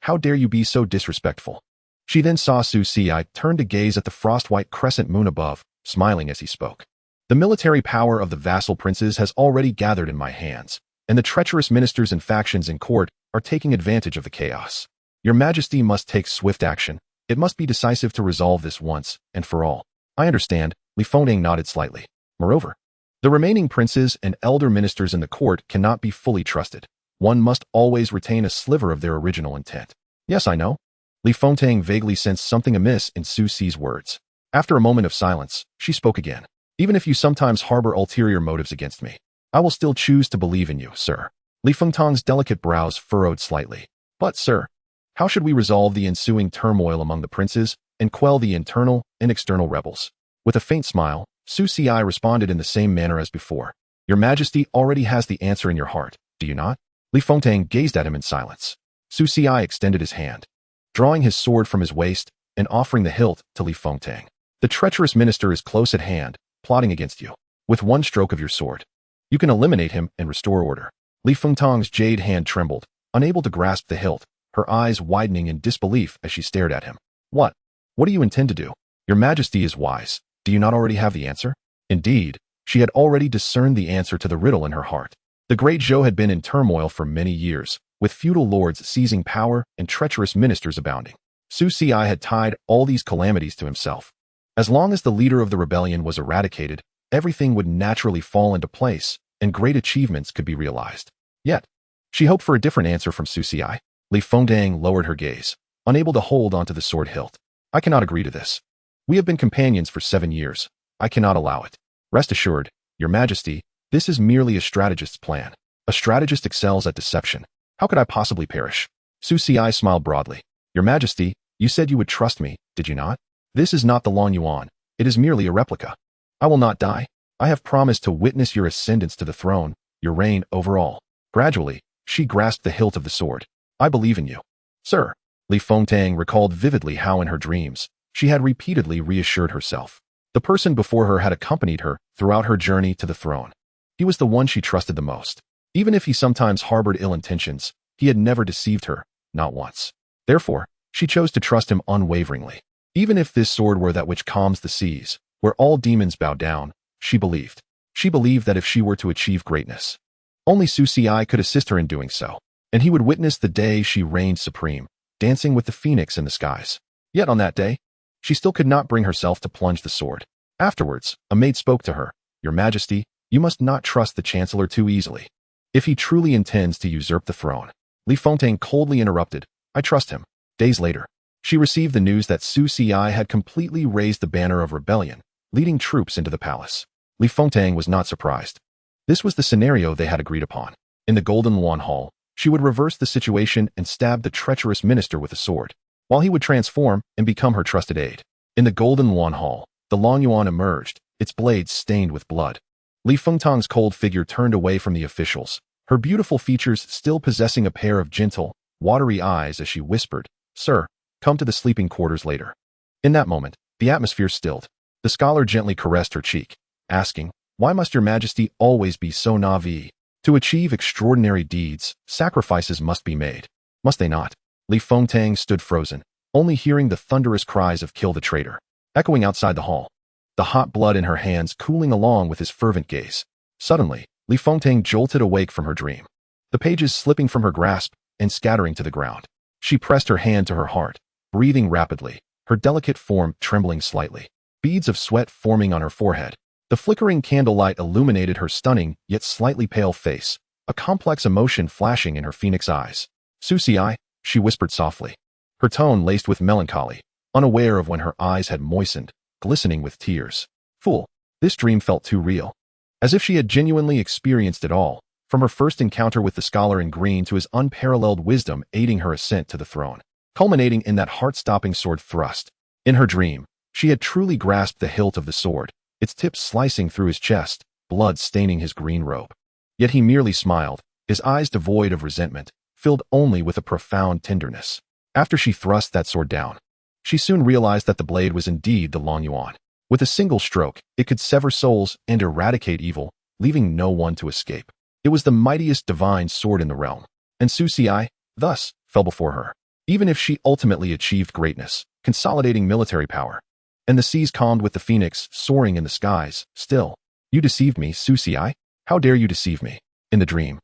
how dare you be so disrespectful? She then saw Su Xi turn to gaze at the frost-white crescent moon above, smiling as he spoke. The military power of the vassal princes has already gathered in my hands, and the treacherous ministers and factions in court are taking advantage of the chaos. Your majesty must take swift action. It must be decisive to resolve this once and for all. I understand, Li Fengtang nodded slightly. Moreover, the remaining princes and elder ministers in the court cannot be fully trusted. One must always retain a sliver of their original intent. Yes, I know. Li Fengtang vaguely sensed something amiss in Su Xi's words. After a moment of silence, she spoke again. Even if you sometimes harbor ulterior motives against me, I will still choose to believe in you, sir. Li Fengtang's delicate brows furrowed slightly. But, sir, how should we resolve the ensuing turmoil among the princes and quell the internal and external rebels? With a faint smile, Su Xi responded in the same manner as before. Your majesty already has the answer in your heart, do you not? Li Fengtang gazed at him in silence. Su Xi extended his hand, drawing his sword from his waist and offering the hilt to Li Fengtang. The treacherous minister is close at hand, plotting against you. With one stroke of your sword, you can eliminate him and restore order. Li Fengtang's jade hand trembled, unable to grasp the hilt, her eyes widening in disbelief as she stared at him. What? What do you intend to do? Your majesty is wise. Do you not already have the answer? Indeed, she had already discerned the answer to the riddle in her heart. The great Zhou had been in turmoil for many years, with feudal lords seizing power and treacherous ministers abounding. Su Xi had tied all these calamities to himself. As long as the leader of the rebellion was eradicated, everything would naturally fall into place, and great achievements could be realized. Yet, she hoped for a different answer from Su Xi. Li Fengtang lowered her gaze, unable to hold onto the sword hilt. I cannot agree to this. We have been companions for 7 years. I cannot allow it. Rest assured, your majesty, this is merely a strategist's plan. A strategist excels at deception. How could I possibly perish? Su Xi smiled broadly. Your majesty, you said you would trust me, did you not? This is not the Long Yuan. It is merely a replica. I will not die. I have promised to witness your ascendance to the throne, your reign over all. Gradually, she grasped the hilt of the sword. I believe in you. Sir. Li Fengtang recalled vividly how in her dreams, she had repeatedly reassured herself. The person before her had accompanied her throughout her journey to the throne. He was the one she trusted the most. Even if he sometimes harbored ill intentions, he had never deceived her, not once. Therefore, she chose to trust him unwaveringly. Even if this sword were that which calms the seas, where all demons bow down, she believed. She believed that if she were to achieve greatness, only Su Xi could assist her in doing so, and he would witness the day she reigned supreme, dancing with the phoenix in the skies. Yet on that day, she still could not bring herself to plunge the sword. Afterwards, a maid spoke to her. Your majesty, you must not trust the chancellor too easily. If he truly intends to usurp the throne. Li Fengtang coldly interrupted. I trust him. Days later, she received the news that Su Xi had completely raised the banner of rebellion, leading troops into the palace. Li Fengtang was not surprised. This was the scenario they had agreed upon. In the Golden Yuan Hall, she would reverse the situation and stab the treacherous minister with a sword, while he would transform and become her trusted aide. In the Golden Yuan Hall, the Long Yuan emerged, its blades stained with blood. Li Fengtang's cold figure turned away from the officials, her beautiful features still possessing a pair of gentle, watery eyes as she whispered, Sir, come to the sleeping quarters later. In that moment, the atmosphere stilled. The scholar gently caressed her cheek, asking, Why must your majesty always be so naive? To achieve extraordinary deeds, sacrifices must be made. Must they not? Li Fengtang stood frozen, only hearing the thunderous cries of kill the traitor, echoing outside the hall. The hot blood in her hands cooling along with his fervent gaze. Suddenly, Li Fengtang jolted awake from her dream, the pages slipping from her grasp and scattering to the ground. She pressed her hand to her heart, breathing rapidly, her delicate form trembling slightly, beads of sweat forming on her forehead. The flickering candlelight illuminated her stunning yet slightly pale face, a complex emotion flashing in her phoenix eyes. Su Xi, she whispered softly, her tone laced with melancholy, unaware of when her eyes had moistened, glistening with tears. Fool, this dream felt too real. As if she had genuinely experienced it all, from her first encounter with the scholar in green to his unparalleled wisdom aiding her ascent to the throne, culminating in that heart-stopping sword thrust. In her dream, she had truly grasped the hilt of the sword, its tip slicing through his chest, blood staining his green robe. Yet he merely smiled, his eyes devoid of resentment, filled only with a profound tenderness. After she thrust that sword down, she soon realized that the blade was indeed the Long Yuan. With a single stroke, it could sever souls and eradicate evil, leaving no one to escape. It was the mightiest divine sword in the realm, and Su Xi, thus, fell before her. Even if she ultimately achieved greatness, consolidating military power, and the seas calmed with the phoenix soaring in the skies, still, you deceived me, Su Xi. How dare you deceive me? In the dream,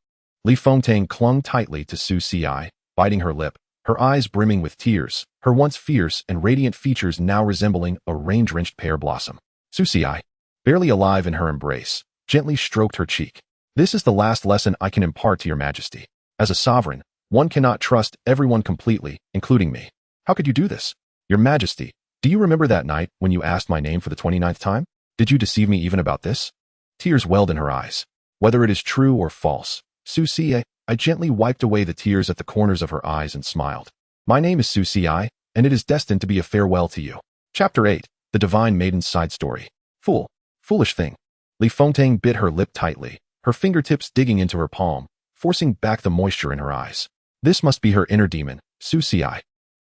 Li Fengtang clung tightly to Su Xi, biting her lip, her eyes brimming with tears, her once fierce and radiant features now resembling a rain-drenched pear blossom. Su Xi, barely alive in her embrace, gently stroked her cheek. This is the last lesson I can impart to your majesty. As a sovereign, one cannot trust everyone completely, including me. How could you do this? Your majesty, do you remember that night when you asked my name for the 29th time? Did you deceive me even about this? Tears welled in her eyes. Whether it is true or false, Su Xi, I gently wiped away the tears at the corners of her eyes and smiled. My name is Su Xi, and it is destined to be a farewell to you. Chapter 8, The Divine Maiden's Side Story. Fool. Foolish thing. Li Fengtang bit her lip tightly, her fingertips digging into her palm, forcing back the moisture in her eyes. This must be her inner demon, Su Xi,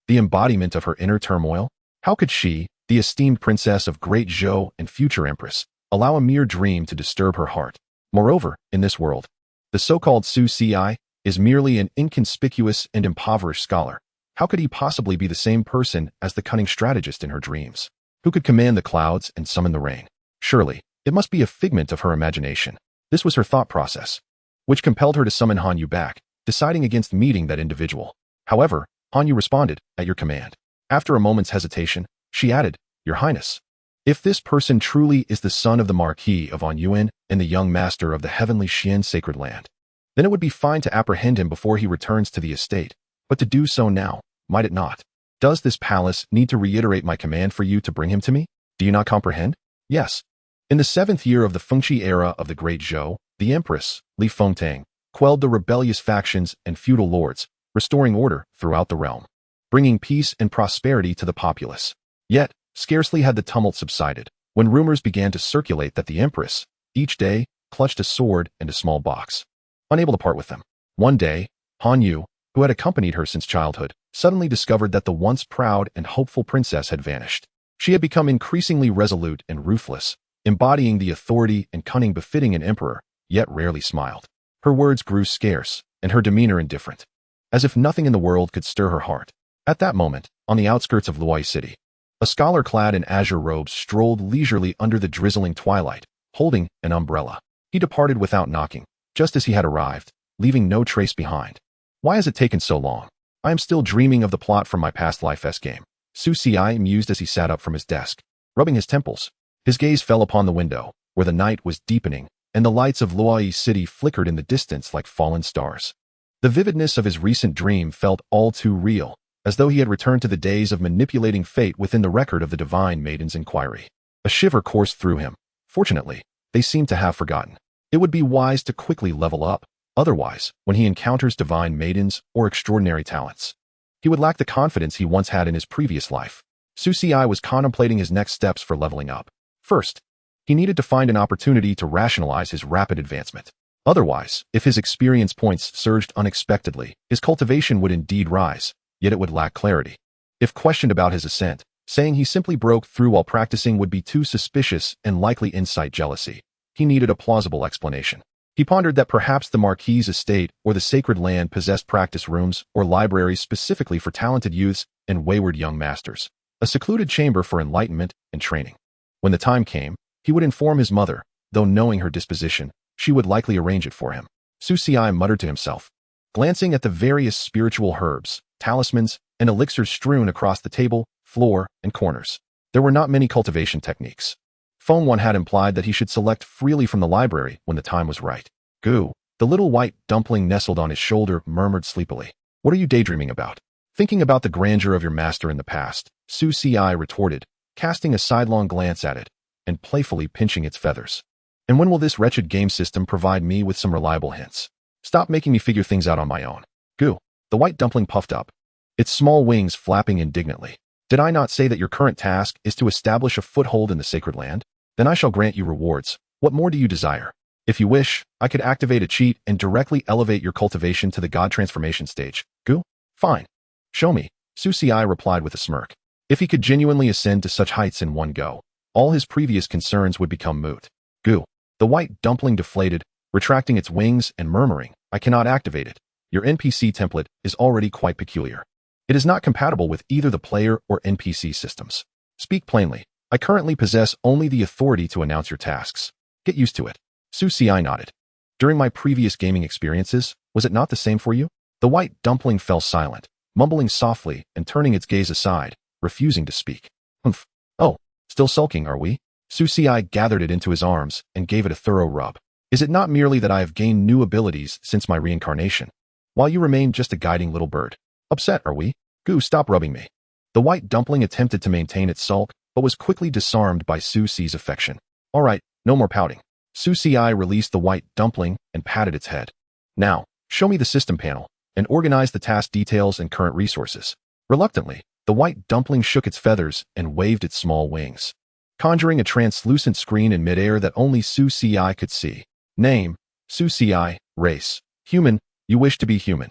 the embodiment of her inner turmoil. How could she, the esteemed princess of Great Zhou and future empress, allow a mere dream to disturb her heart? Moreover, in this world, the so-called Su Xi is merely an inconspicuous and impoverished scholar. How could he possibly be the same person as the cunning strategist in her dreams, who could command the clouds and summon the rain? Surely, it must be a figment of her imagination. This was her thought process, which compelled her to summon Han Yu back, deciding against meeting that individual. However, Han Yu responded, at your command. After a moment's hesitation, she added, Your Highness, if this person truly is the son of the Marquis of Anyuan and the young master of the heavenly Xian sacred land, then it would be fine to apprehend him before he returns to the estate, but to do so now, might it not? Does this palace need to reiterate my command for you to bring him to me? Do you not comprehend? Yes. In the 7th year of the Fengqi era of the Great Zhou, the Empress, Li Fengtang, quelled the rebellious factions and feudal lords, restoring order throughout the realm, bringing peace and prosperity to the populace. Yet, scarcely had the tumult subsided, when rumors began to circulate that the Empress, each day, clutched a sword and a small box, unable to part with them. One day, Han Yu, who had accompanied her since childhood, suddenly discovered that the once proud and hopeful princess had vanished. She had become increasingly resolute and ruthless, embodying the authority and cunning befitting an emperor, yet rarely smiled. Her words grew scarce, and her demeanor indifferent, as if nothing in the world could stir her heart. At that moment, on the outskirts of Luoyi City, a scholar clad in azure robes strolled leisurely under the drizzling twilight, holding an umbrella. He departed without knocking, just as he had arrived, leaving no trace behind. Why has it taken so long? I am still dreaming of the plot from my past life game. Su Xi mused as he sat up from his desk, rubbing his temples. His gaze fell upon the window, where the night was deepening, and the lights of Luoyi City flickered in the distance like fallen stars. The vividness of his recent dream felt all too real, as though he had returned to the days of manipulating fate within the record of the Divine Maiden's inquiry. A shiver coursed through him. Fortunately, they seemed to have forgotten. It would be wise to quickly level up. Otherwise, when he encounters Divine Maidens or extraordinary talents, he would lack the confidence he once had in his previous life. Su Xi was contemplating his next steps for leveling up. First, he needed to find an opportunity to rationalize his rapid advancement. Otherwise, if his experience points surged unexpectedly, his cultivation would indeed rise, yet it would lack clarity. If questioned about his ascent, saying he simply broke through while practicing would be too suspicious and likely incite jealousy. He needed a plausible explanation. He pondered that perhaps the Marquis's estate or the sacred land possessed practice rooms or libraries specifically for talented youths and wayward young masters, a secluded chamber for enlightenment and training. When the time came, he would inform his mother, though knowing her disposition, she would likely arrange it for him. Su Xi muttered to himself, glancing at the various spiritual herbs, talismans, and elixirs strewn across the table, floor, and corners. There were not many cultivation techniques. Feng Wan had implied that he should select freely from the library when the time was right. Gu, the little white dumpling nestled on his shoulder, murmured sleepily. What are you daydreaming about? Thinking about the grandeur of your master in the past, Su Xi retorted, casting a sidelong glance at it, and playfully pinching its feathers. And when will this wretched game system provide me with some reliable hints? Stop making me figure things out on my own. Goo. The white dumpling puffed up, its small wings flapping indignantly. Did I not say that your current task is to establish a foothold in the sacred land? Then I shall grant you rewards. What more do you desire? If you wish, I could activate a cheat and directly elevate your cultivation to the god transformation stage. Goo? Fine. Show me. Xianxia replied with a smirk. If he could genuinely ascend to such heights in one go, all his previous concerns would become moot. Goo. The white dumpling deflated, retracting its wings and murmuring, I cannot activate it. Your NPC template is already quite peculiar. It is not compatible with either the player or NPC systems. Speak plainly. I currently possess only the authority to announce your tasks. Get used to it. Xianxia nodded. During my previous gaming experiences, was it not the same for you? The white dumpling fell silent, mumbling softly and turning its gaze aside, refusing to speak. Humph. Oh, still sulking, are we? Xianxia gathered it into his arms and gave it a thorough rub. Is it not merely that I have gained new abilities since my reincarnation, while you remain just a guiding little bird? Upset, are we? Goo, stop rubbing me. The white dumpling attempted to maintain its sulk, but was quickly disarmed by Xiaoxi's affection. All right, no more pouting. Xianxia released the white dumpling and patted its head. Now, show me the system panel, and organize the task details and current resources. Reluctantly, the white dumpling shook its feathers and waved its small wings, conjuring a translucent screen in midair that only Xianxia could see. Name, Xianxia. Race, human, you wish to be human.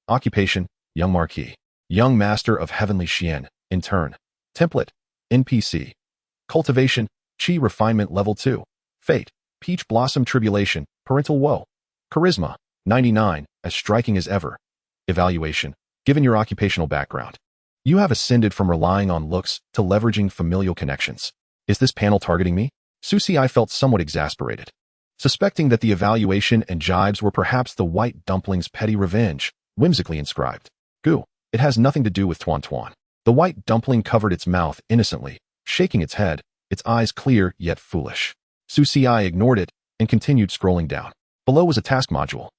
Occupation, young marquis. Young master of heavenly Xian, in turn. Template, NPC. Cultivation, Qi refinement level 2. Fate, peach blossom tribulation, parental woe. Charisma, 99, as striking as ever. Evaluation, given your occupational background, you have ascended from relying on looks to leveraging familial connections. Is this panel targeting me? Xianxia felt somewhat exasperated, suspecting that the evaluation and jibes were perhaps the white dumpling's petty revenge, whimsically inscribed. Goo. It has nothing to do with Tuan Tuan. The white dumpling covered its mouth innocently, shaking its head, its eyes clear yet foolish. Xianxia ignored it and continued scrolling down. Below was a task module.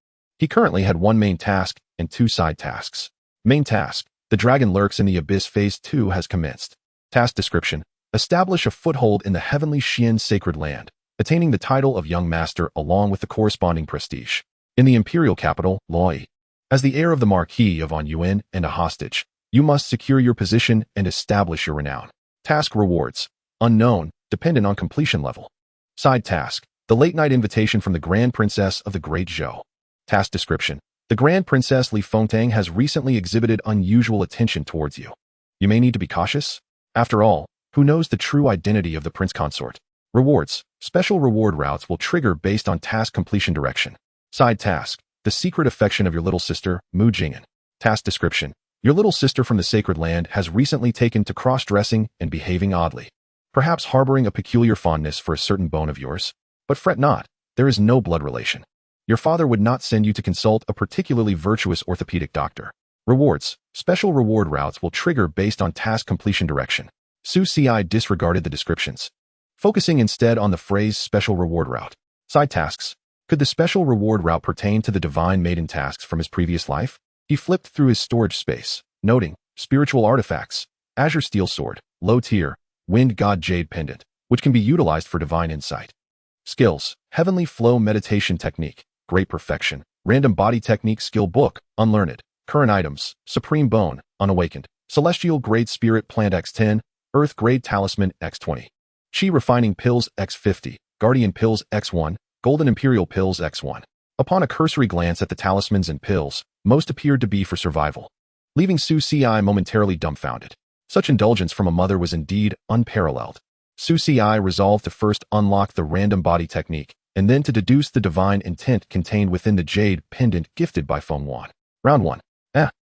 He currently had one main task and 2 side tasks. Main task, the dragon lurks in the abyss phase 2 has commenced. Task description, establish a foothold in the heavenly Xian sacred land, attaining the title of young master along with the corresponding prestige. In the imperial capital, Loi. As the heir of the Marquis of Yuan and a hostage, you must secure your position and establish your renown. Task rewards, unknown, dependent on completion level. Side task, the late-night invitation from the Grand Princess of the Great Zhou. Task description, the Grand Princess Li Fengtang has recently exhibited unusual attention towards you. You may need to be cautious. After all, who knows the true identity of the prince consort? Rewards, special reward routes will trigger based on task completion direction. Side task, the secret affection of your little sister, Mu Jing'an. Task description, your little sister from the sacred land has recently taken to cross-dressing and behaving oddly, perhaps harboring a peculiar fondness for a certain bone of yours. But fret not, there is no blood relation. Your father would not send you to consult a particularly virtuous orthopedic doctor. Rewards, special reward routes will trigger based on task completion direction. Xianxia disregarded the descriptions, focusing instead on the phrase special reward route. Side tasks. Could the special reward route pertain to the divine maiden tasks from his previous life? He flipped through his storage space, noting spiritual artifacts, azure steel sword, low tier, wind god jade pendant, which can be utilized for divine insight. Skills, heavenly flow meditation technique, great perfection, random body technique skill book, unlearned, current items, supreme bone, unawakened, celestial grade spirit plant X10, earth grade talisman X20, Qi refining pills X50, guardian pills X1, golden imperial pills X1. Upon a cursory glance at the talismans and pills, most appeared to be for survival, leaving Xianxia momentarily dumbfounded. Such indulgence from a mother was indeed unparalleled. Xianxia resolved to first unlock the random body technique, and then to deduce the divine intent contained within the jade pendant gifted by Feng Wan. Round 1.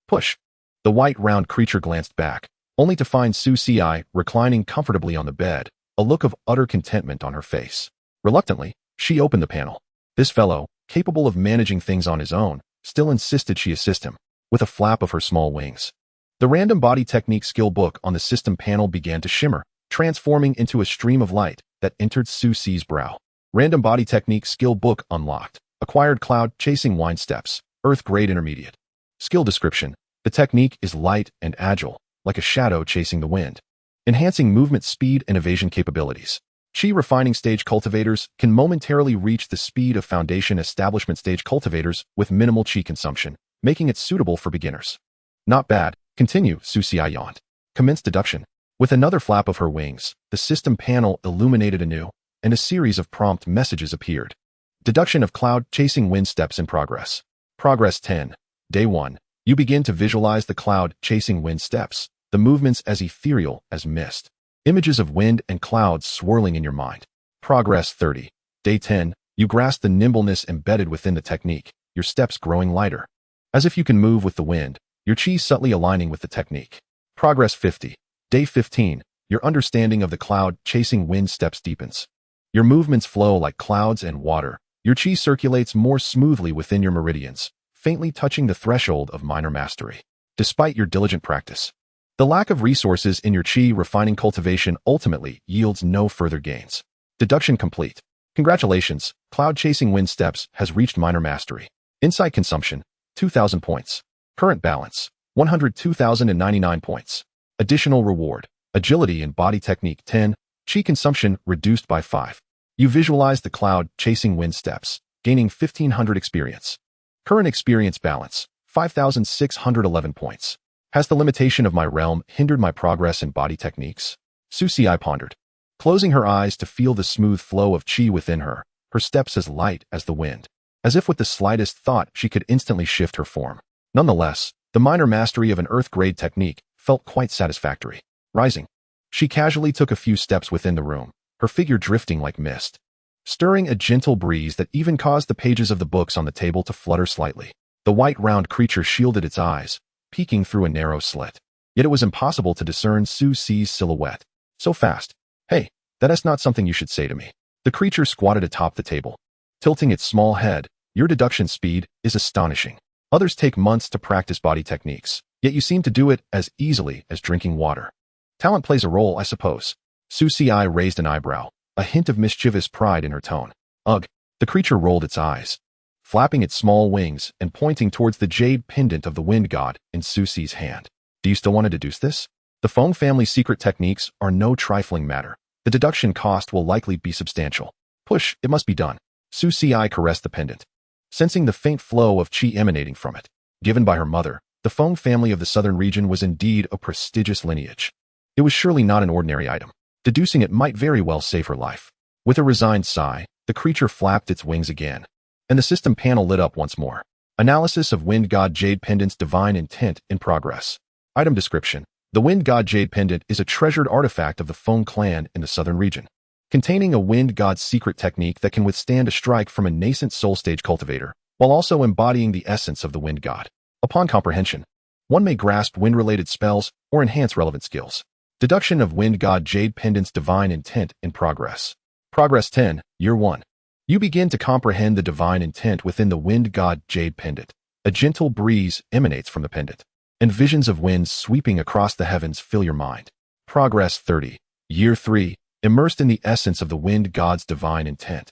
Push. The white round creature glanced back, only to find Xianxia reclining comfortably on the bed, a look of utter contentment on her face. Reluctantly, she opened the panel. This fellow, capable of managing things on his own, still insisted she assist him, with a flap of her small wings. The random body technique skill book on the system panel began to shimmer, transforming into a stream of light that entered Xiaoxi's brow. Random body technique skill book unlocked. Acquired cloud chasing wine steps, earth grade intermediate. Skill description, the technique is light and agile, like a shadow chasing the wind, enhancing movement speed and evasion capabilities. Qi refining stage cultivators can momentarily reach the speed of foundation establishment stage cultivators with minimal qi consumption, making it suitable for beginners. Not bad. Continue, Suxia yawned. Commence deduction. With another flap of her wings, the system panel illuminated anew, and a series of prompt messages appeared. Deduction of cloud chasing wind steps in progress. Progress 10. Day 1. You begin to visualize the cloud chasing wind steps, the movements as ethereal as mist. Images of wind and clouds swirling in your mind. Progress 30. Day 10. You grasp the nimbleness embedded within the technique, your steps growing lighter. As if you can move with the wind, your qi subtly aligning with the technique. Progress 50. Day 15. Your understanding of the cloud chasing wind steps deepens. Your movements flow like clouds and water. Your qi circulates more smoothly within your meridians, faintly touching the threshold of minor mastery. Despite your diligent practice, the lack of resources in your qi refining cultivation ultimately yields no further gains. Deduction complete. Congratulations, cloud chasing wind steps has reached minor mastery. Insight consumption, 2,000 points. Current balance, 102,099 points. Additional reward, agility and body technique 10, qi consumption reduced by 5. You visualize the cloud chasing wind steps, gaining 1,500 experience. Current experience balance, 5,611 points. Has the limitation of my realm hindered my progress in body techniques? Suxia pondered, closing her eyes to feel the smooth flow of qi within her, her steps as light as the wind. As if with the slightest thought she could instantly shift her form. Nonetheless, the minor mastery of an earth-grade technique felt quite satisfactory. Rising, she casually took a few steps within the room, her figure drifting like mist, stirring a gentle breeze that even caused the pages of the books on the table to flutter slightly. The white round creature shielded its eyes, peeking through a narrow slit. Yet it was impossible to discern Suxi's silhouette. So fast. Hey, that is not something you should say to me. The creature squatted atop the table, tilting its small head. Your deduction speed is astonishing. Others take months to practice body techniques, yet you seem to do it as easily as drinking water. Talent plays a role, I suppose. Suxi raised an eyebrow, a hint of mischievous pride in her tone. Ugh. The creature rolled its eyes, flapping its small wings and pointing towards the jade pendant of the wind god in Suxi's hand. Do you still want to deduce this? The Feng family's secret techniques are no trifling matter. The deduction cost will likely be substantial. Push, it must be done. Suxi caressed the pendant, sensing the faint flow of qi emanating from it. Given by her mother, the Feng family of the southern region was indeed a prestigious lineage. It was surely not an ordinary item. Deducing it might very well save her life. With a resigned sigh, the creature flapped its wings again, and the system panel lit up once more. Analysis of Wind God Jade Pendant's divine intent in progress. Item description. The Wind God Jade Pendant is a treasured artifact of the Feng clan in the southern region, containing a Wind God's secret technique that can withstand a strike from a nascent soul stage cultivator, while also embodying the essence of the Wind God. Upon comprehension, one may grasp wind-related spells or enhance relevant skills. Deduction of Wind God Jade Pendant's divine intent in progress. Progress 10, Year 1. You begin to comprehend the divine intent within the Wind God Jade Pendant. A gentle breeze emanates from the pendant, and visions of winds sweeping across the heavens fill your mind. Progress 30. Year 3. Immersed in the essence of the Wind God's divine intent.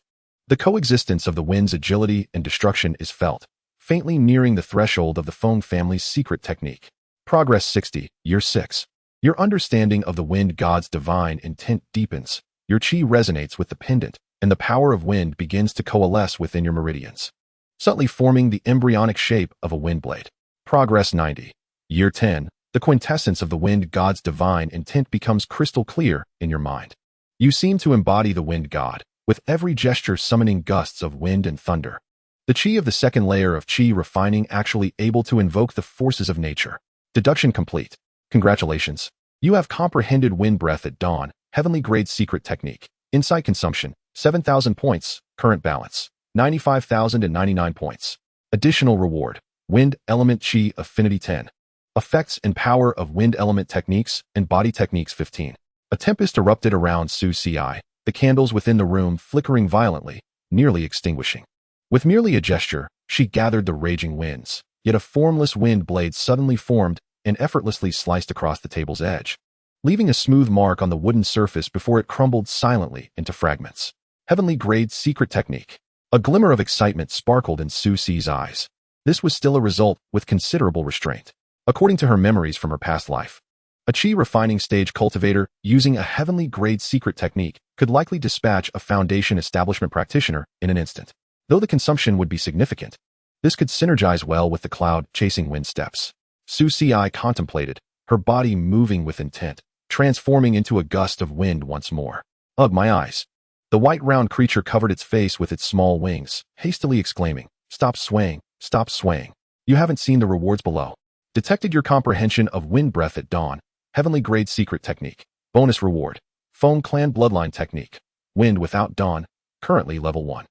The coexistence of the wind's agility and destruction is felt, faintly nearing the threshold of the Feng family's secret technique. Progress 60. Year 6. Your understanding of the Wind God's divine intent deepens. Your qi resonates with the pendant, and the power of wind begins to coalesce within your meridians, subtly forming the embryonic shape of a wind blade. Progress 90. Year 10. The quintessence of the Wind God's divine intent becomes crystal clear in your mind. You seem to embody the Wind God, with every gesture summoning gusts of wind and thunder. The qi of the second layer of qi refining actually able to invoke the forces of nature. Deduction complete. Congratulations. You have comprehended wind breath at dawn, heavenly grade secret technique. Insight consumption, 7,000 points. Current balance, 95,099 points. Additional reward, wind element qi affinity 10. Effects and power of wind element techniques and body techniques 15. A tempest erupted around Suxi, the candles within the room flickering violently, nearly extinguishing. With merely a gesture, she gathered the raging winds, yet a formless wind blade suddenly formed and effortlessly sliced across the table's edge, leaving a smooth mark on the wooden surface before it crumbled silently into fragments. Heavenly grade secret technique. A glimmer of excitement sparkled in Suxi's eyes. This was still a result with considerable restraint, according to her memories from her past life. A chi refining stage cultivator using a heavenly grade secret technique could likely dispatch a foundation establishment practitioner in an instant. Though the consumption would be significant, this could synergize well with the cloud-chasing wind steps. Su Xi contemplated, her body moving with intent, transforming into a gust of wind once more. Ugh, my eyes. The white round creature covered its face with its small wings, hastily exclaiming, "Stop swaying, stop swaying. You haven't seen the rewards below." Detected your comprehension of wind breath at dawn. Heavenly grade secret technique. Bonus reward. Foam clan bloodline technique. Wind without dawn. Currently level 1.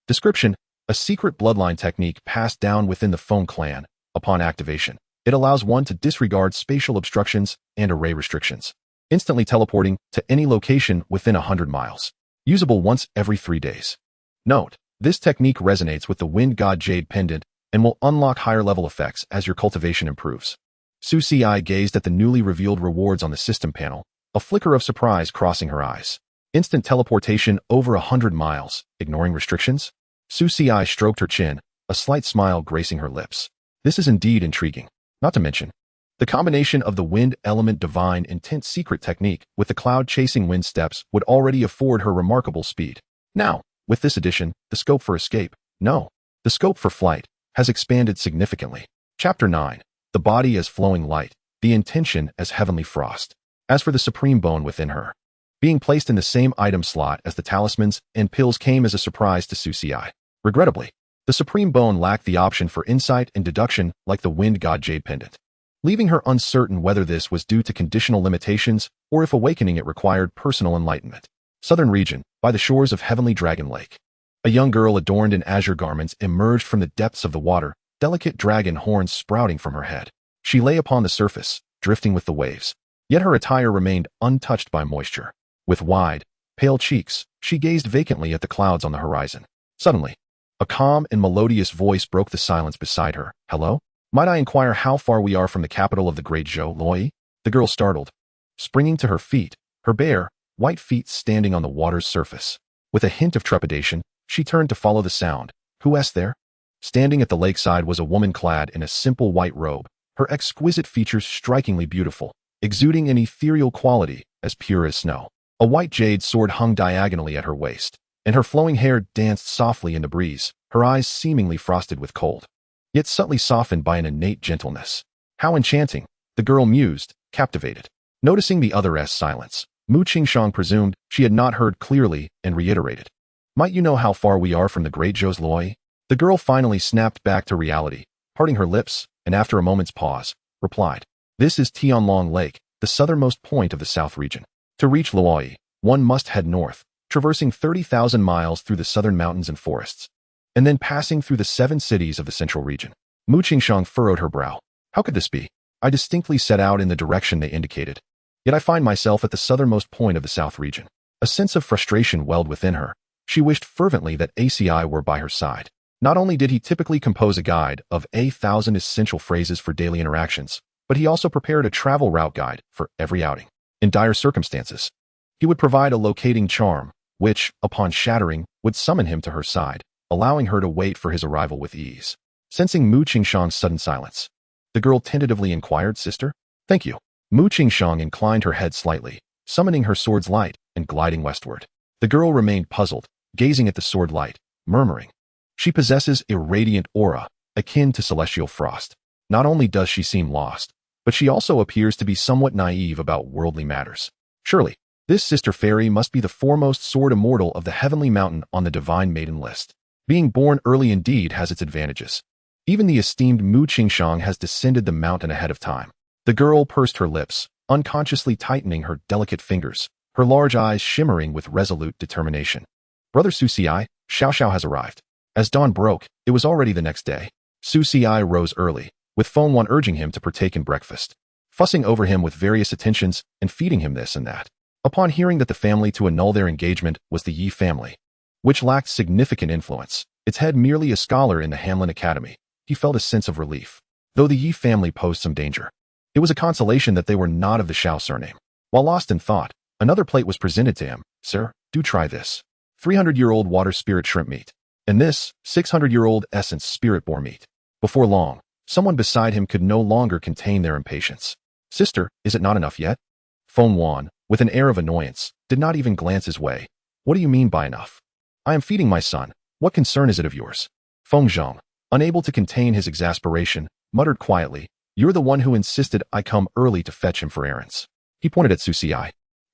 Description. A secret bloodline technique passed down within the Foam clan. Upon activation, it allows one to disregard spatial obstructions and array restrictions, instantly teleporting to any location within 100 miles. Usable once every 3 days. Note, this technique resonates with the Wind God Jade Pendant and will unlock higher level effects as your cultivation improves. Su Xi gazed at the newly revealed rewards on the system panel, a flicker of surprise crossing her eyes. Instant teleportation over 100 miles, ignoring restrictions? Su Xi stroked her chin, a slight smile gracing her lips. This is indeed intriguing. Not to mention, the combination of the wind element divine intent secret technique with the cloud-chasing wind steps would already afford her remarkable speed. Now, with this addition, the scope for escape, no, the scope for flight, has expanded significantly. Chapter 9. The body as flowing light, the intention as heavenly frost. As for the supreme bone within her, being placed in the same item slot as the talismans and pills came as a surprise to Su Xi. Regrettably, the supreme bone lacked the option for insight and deduction like the Wind God Jade Pendant, leaving her uncertain whether this was due to conditional limitations or if awakening it required personal enlightenment. Southern region, by the shores of Heavenly Dragon Lake. A young girl adorned in azure garments emerged from the depths of the water, delicate dragon horns sprouting from her head. She lay upon the surface, drifting with the waves, yet her attire remained untouched by moisture. With wide, pale cheeks, she gazed vacantly at the clouds on the horizon. Suddenly, a calm and melodious voice broke the silence beside her. "Hello? Might I inquire how far we are from the capital of the Great Zhou, Loi?" The girl startled, springing to her feet, her bare, white feet standing on the water's surface. With a hint of trepidation, she turned to follow the sound. "Who is there?" Standing at the lakeside was a woman clad in a simple white robe, her exquisite features strikingly beautiful, exuding an ethereal quality as pure as snow. A white jade sword hung diagonally at her waist, and her flowing hair danced softly in the breeze, her eyes seemingly frosted with cold, yet subtly softened by an innate gentleness. How enchanting, the girl mused, captivated. Noticing the other's silence, Mu Qingshang presumed she had not heard clearly and reiterated. "Might you know how far we are from the Great Zhou's Loi?" The girl finally snapped back to reality, parting her lips, and after a moment's pause, replied, "This is Tianlong Lake, the southernmost point of the south region. To reach Loi, one must head north, traversing 30,000 miles through the southern mountains and forests, and then passing through the 7 cities of the central region." Mu Qingshang furrowed her brow. "How could this be? I distinctly set out in the direction they indicated, yet I find myself at the southernmost point of the south region." A sense of frustration welled within her. She wished fervently that ACI were by her side. Not only did he typically compose a guide of 1,000 essential phrases for daily interactions, but he also prepared a travel route guide for every outing. In dire circumstances, he would provide a locating charm, which, upon shattering, would summon him to her side, allowing her to wait for his arrival with ease. Sensing Mu Qingshang's sudden silence, the girl tentatively inquired, "Sister?" "Thank you." Mu Qingshang inclined her head slightly, summoning her sword's light and gliding westward. The girl remained puzzled, gazing at the sword light, murmuring, "She possesses a radiant aura, akin to celestial frost. Not only does she seem lost, but she also appears to be somewhat naive about worldly matters. Surely, this sister fairy must be the foremost sword immortal of the heavenly mountain on the divine maiden list. Being born early indeed has its advantages. Even the esteemed Mu Qingshang has descended the mountain ahead of time." The girl pursed her lips, unconsciously tightening her delicate fingers, her large eyes shimmering with resolute determination. "Brother Su Xi, Xiao has arrived." As dawn broke, it was already the next day. Su Xi rose early, with Feng Wan urging him to partake in breakfast, fussing over him with various attentions and feeding him this and that. Upon hearing that the family to annul their engagement was the Yi family, which lacked significant influence, its head merely a scholar in the Hanlin Academy, he felt a sense of relief. Though the Yi family posed some danger, it was a consolation that they were not of the Xiao surname. While lost in thought, another plate was presented to him. "Sir, do try this. 300-year-old water spirit shrimp meat. And this, 600-year-old essence spirit boar meat." Before long, someone beside him could no longer contain their impatience. Sister, is it not enough yet? Feng Wan, with an air of annoyance, did not even glance his way. What do you mean by enough? I am feeding my son. What concern is it of yours? Feng Zheng, unable to contain his exasperation, muttered quietly, You're the one who insisted I come early to fetch him for errands. He pointed at Su Xi,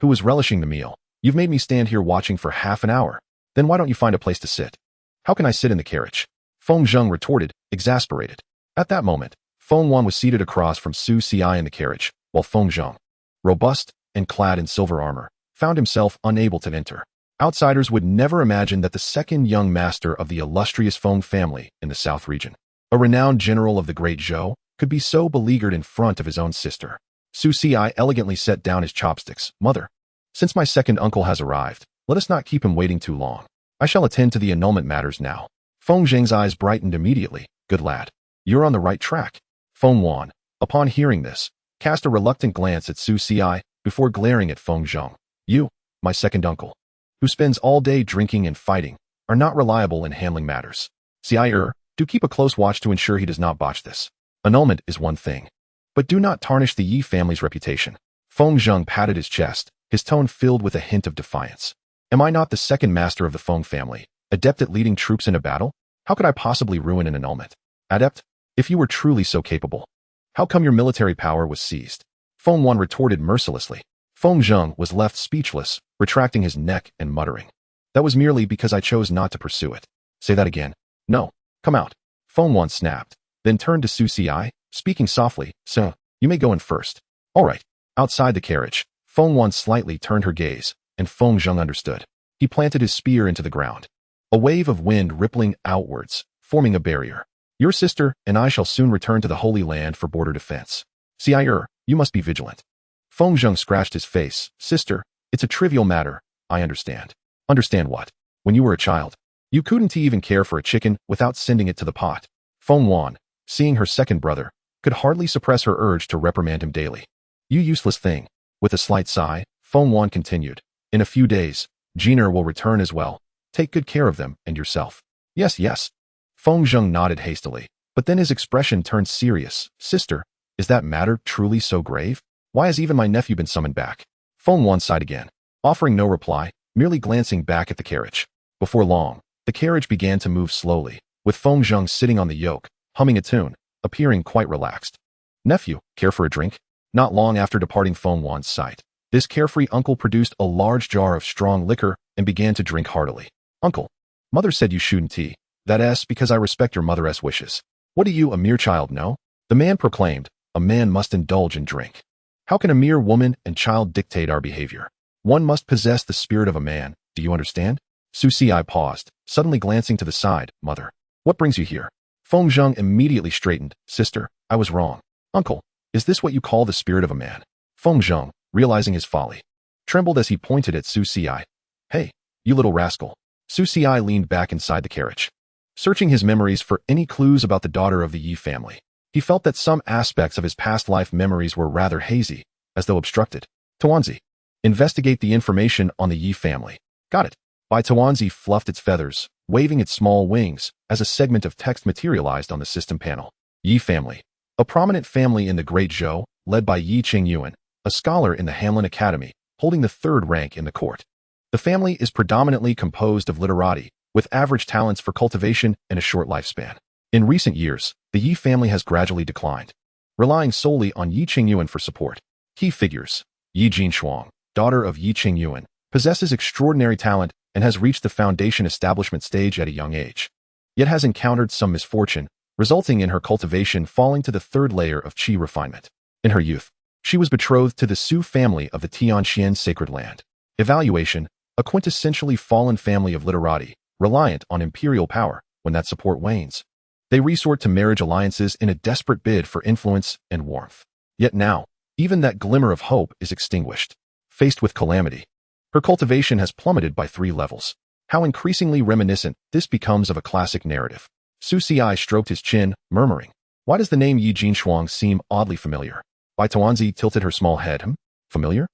who was relishing the meal. You've made me stand here watching for half an hour. Then why don't you find a place to sit? How can I sit in the carriage? Feng Zheng retorted, exasperated. At that moment, Feng Wan was seated across from Su Xi in the carriage, while Feng Zheng, robust and clad in silver armor, found himself unable to enter. Outsiders would never imagine that the second young master of the illustrious Feng family in the South region, a renowned general of the Great Zhou, could be so beleaguered in front of his own sister. Su Xi elegantly set down his chopsticks. Mother, since my second uncle has arrived, let us not keep him waiting too long. I shall attend to the annulment matters now. Feng Zheng's eyes brightened immediately. Good lad. You're on the right track. Feng Wan, upon hearing this, cast a reluctant glance at Su Xi before glaring at Feng Zheng. You, my second uncle, who spends all day drinking and fighting, are not reliable in handling matters. Do keep a close watch to ensure he does not botch this. Annulment is one thing, but do not tarnish the Yi family's reputation. Feng Zheng patted his chest, his tone filled with a hint of defiance. Am I not the second master of the Feng family, adept at leading troops in a battle? How could I possibly ruin an annulment? Adept? If you were truly so capable, how come your military power was seized? Feng Wan retorted mercilessly. Feng Zheng was left speechless, retracting his neck and muttering. That was merely because I chose not to pursue it. Say that again. No. Come out. Feng Wan snapped, then turned to Su Xi, speaking softly. So, you may go in first. All right. Outside the carriage, Feng Wan slightly turned her gaze, and Feng Zheng understood. He planted his spear into the ground. A wave of wind rippling outwards, forming a barrier. Your sister and I shall soon return to the Holy Land for border defense. You must be vigilant. Feng Zheng scratched his face. Sister, it's a trivial matter, I understand. Understand what? When you were a child, you couldn't even care for a chicken without sending it to the pot. Feng Wan, seeing her second brother, could hardly suppress her urge to reprimand him daily. You useless thing. With a slight sigh, Feng Wan continued. In a few days, Jiner will return as well. Take good care of them and yourself. Yes, yes. Feng Zheng nodded hastily, but then his expression turned serious. Sister, is that matter truly so grave? Why has even my nephew been summoned back? Feng Wan sighed again, offering no reply, merely glancing back at the carriage. Before long, the carriage began to move slowly, with Feng Zheng sitting on the yoke, humming a tune, appearing quite relaxed. Nephew, care for a drink? Not long after departing Feng Wan's sight, this carefree uncle produced a large jar of strong liquor and began to drink heartily. Uncle, mother said you shouldn't tea. That's because I respect your mother's wishes. What do you, a mere child, know? The man proclaimed, a man must indulge in drink. How can a mere woman and child dictate our behavior? One must possess the spirit of a man, do you understand? Su Xi paused, suddenly glancing to the side. Mother, what brings you here? Feng Zheng immediately straightened. Sister, I was wrong. Uncle, is this what you call the spirit of a man? Feng Zheng, realizing his folly, trembled as he pointed at Su Xi. Hey, you little rascal. Su Xi leaned back inside the carriage, searching his memories for any clues about the daughter of the Yi family. He felt that some aspects of his past life memories were rather hazy, as though obstructed. Tuanzi, investigate the information on the Yi family. Got it. Bai Tuanzi fluffed its feathers, waving its small wings, as a segment of text materialized on the system panel. Yi family, a prominent family in the Great Zhou, led by Yi Qingyuan, a scholar in the Hanlin Academy, holding the third rank in the court. The family is predominantly composed of literati, with average talents for cultivation and a short lifespan. In recent years, the Yi family has gradually declined, relying solely on Yi Qingyuan for support. Key figures. Yi Jinshuang, daughter of Yi Qingyuan, possesses extraordinary talent and has reached the foundation establishment stage at a young age, yet has encountered some misfortune, resulting in her cultivation falling to the third layer of qi refinement. In her youth, she was betrothed to the Su family of the Tianxian sacred land. Evaluation, a quintessentially fallen family of literati, reliant on imperial power. When that support wanes, they resort to marriage alliances in a desperate bid for influence and warmth. Yet now, even that glimmer of hope is extinguished. Faced with calamity, her cultivation has plummeted by 3 levels. How increasingly reminiscent this becomes of a classic narrative. Su Xi stroked his chin, murmuring, why does the name Yi Jinshuang seem oddly familiar? Bai Tuanzi tilted her small head. Familiar?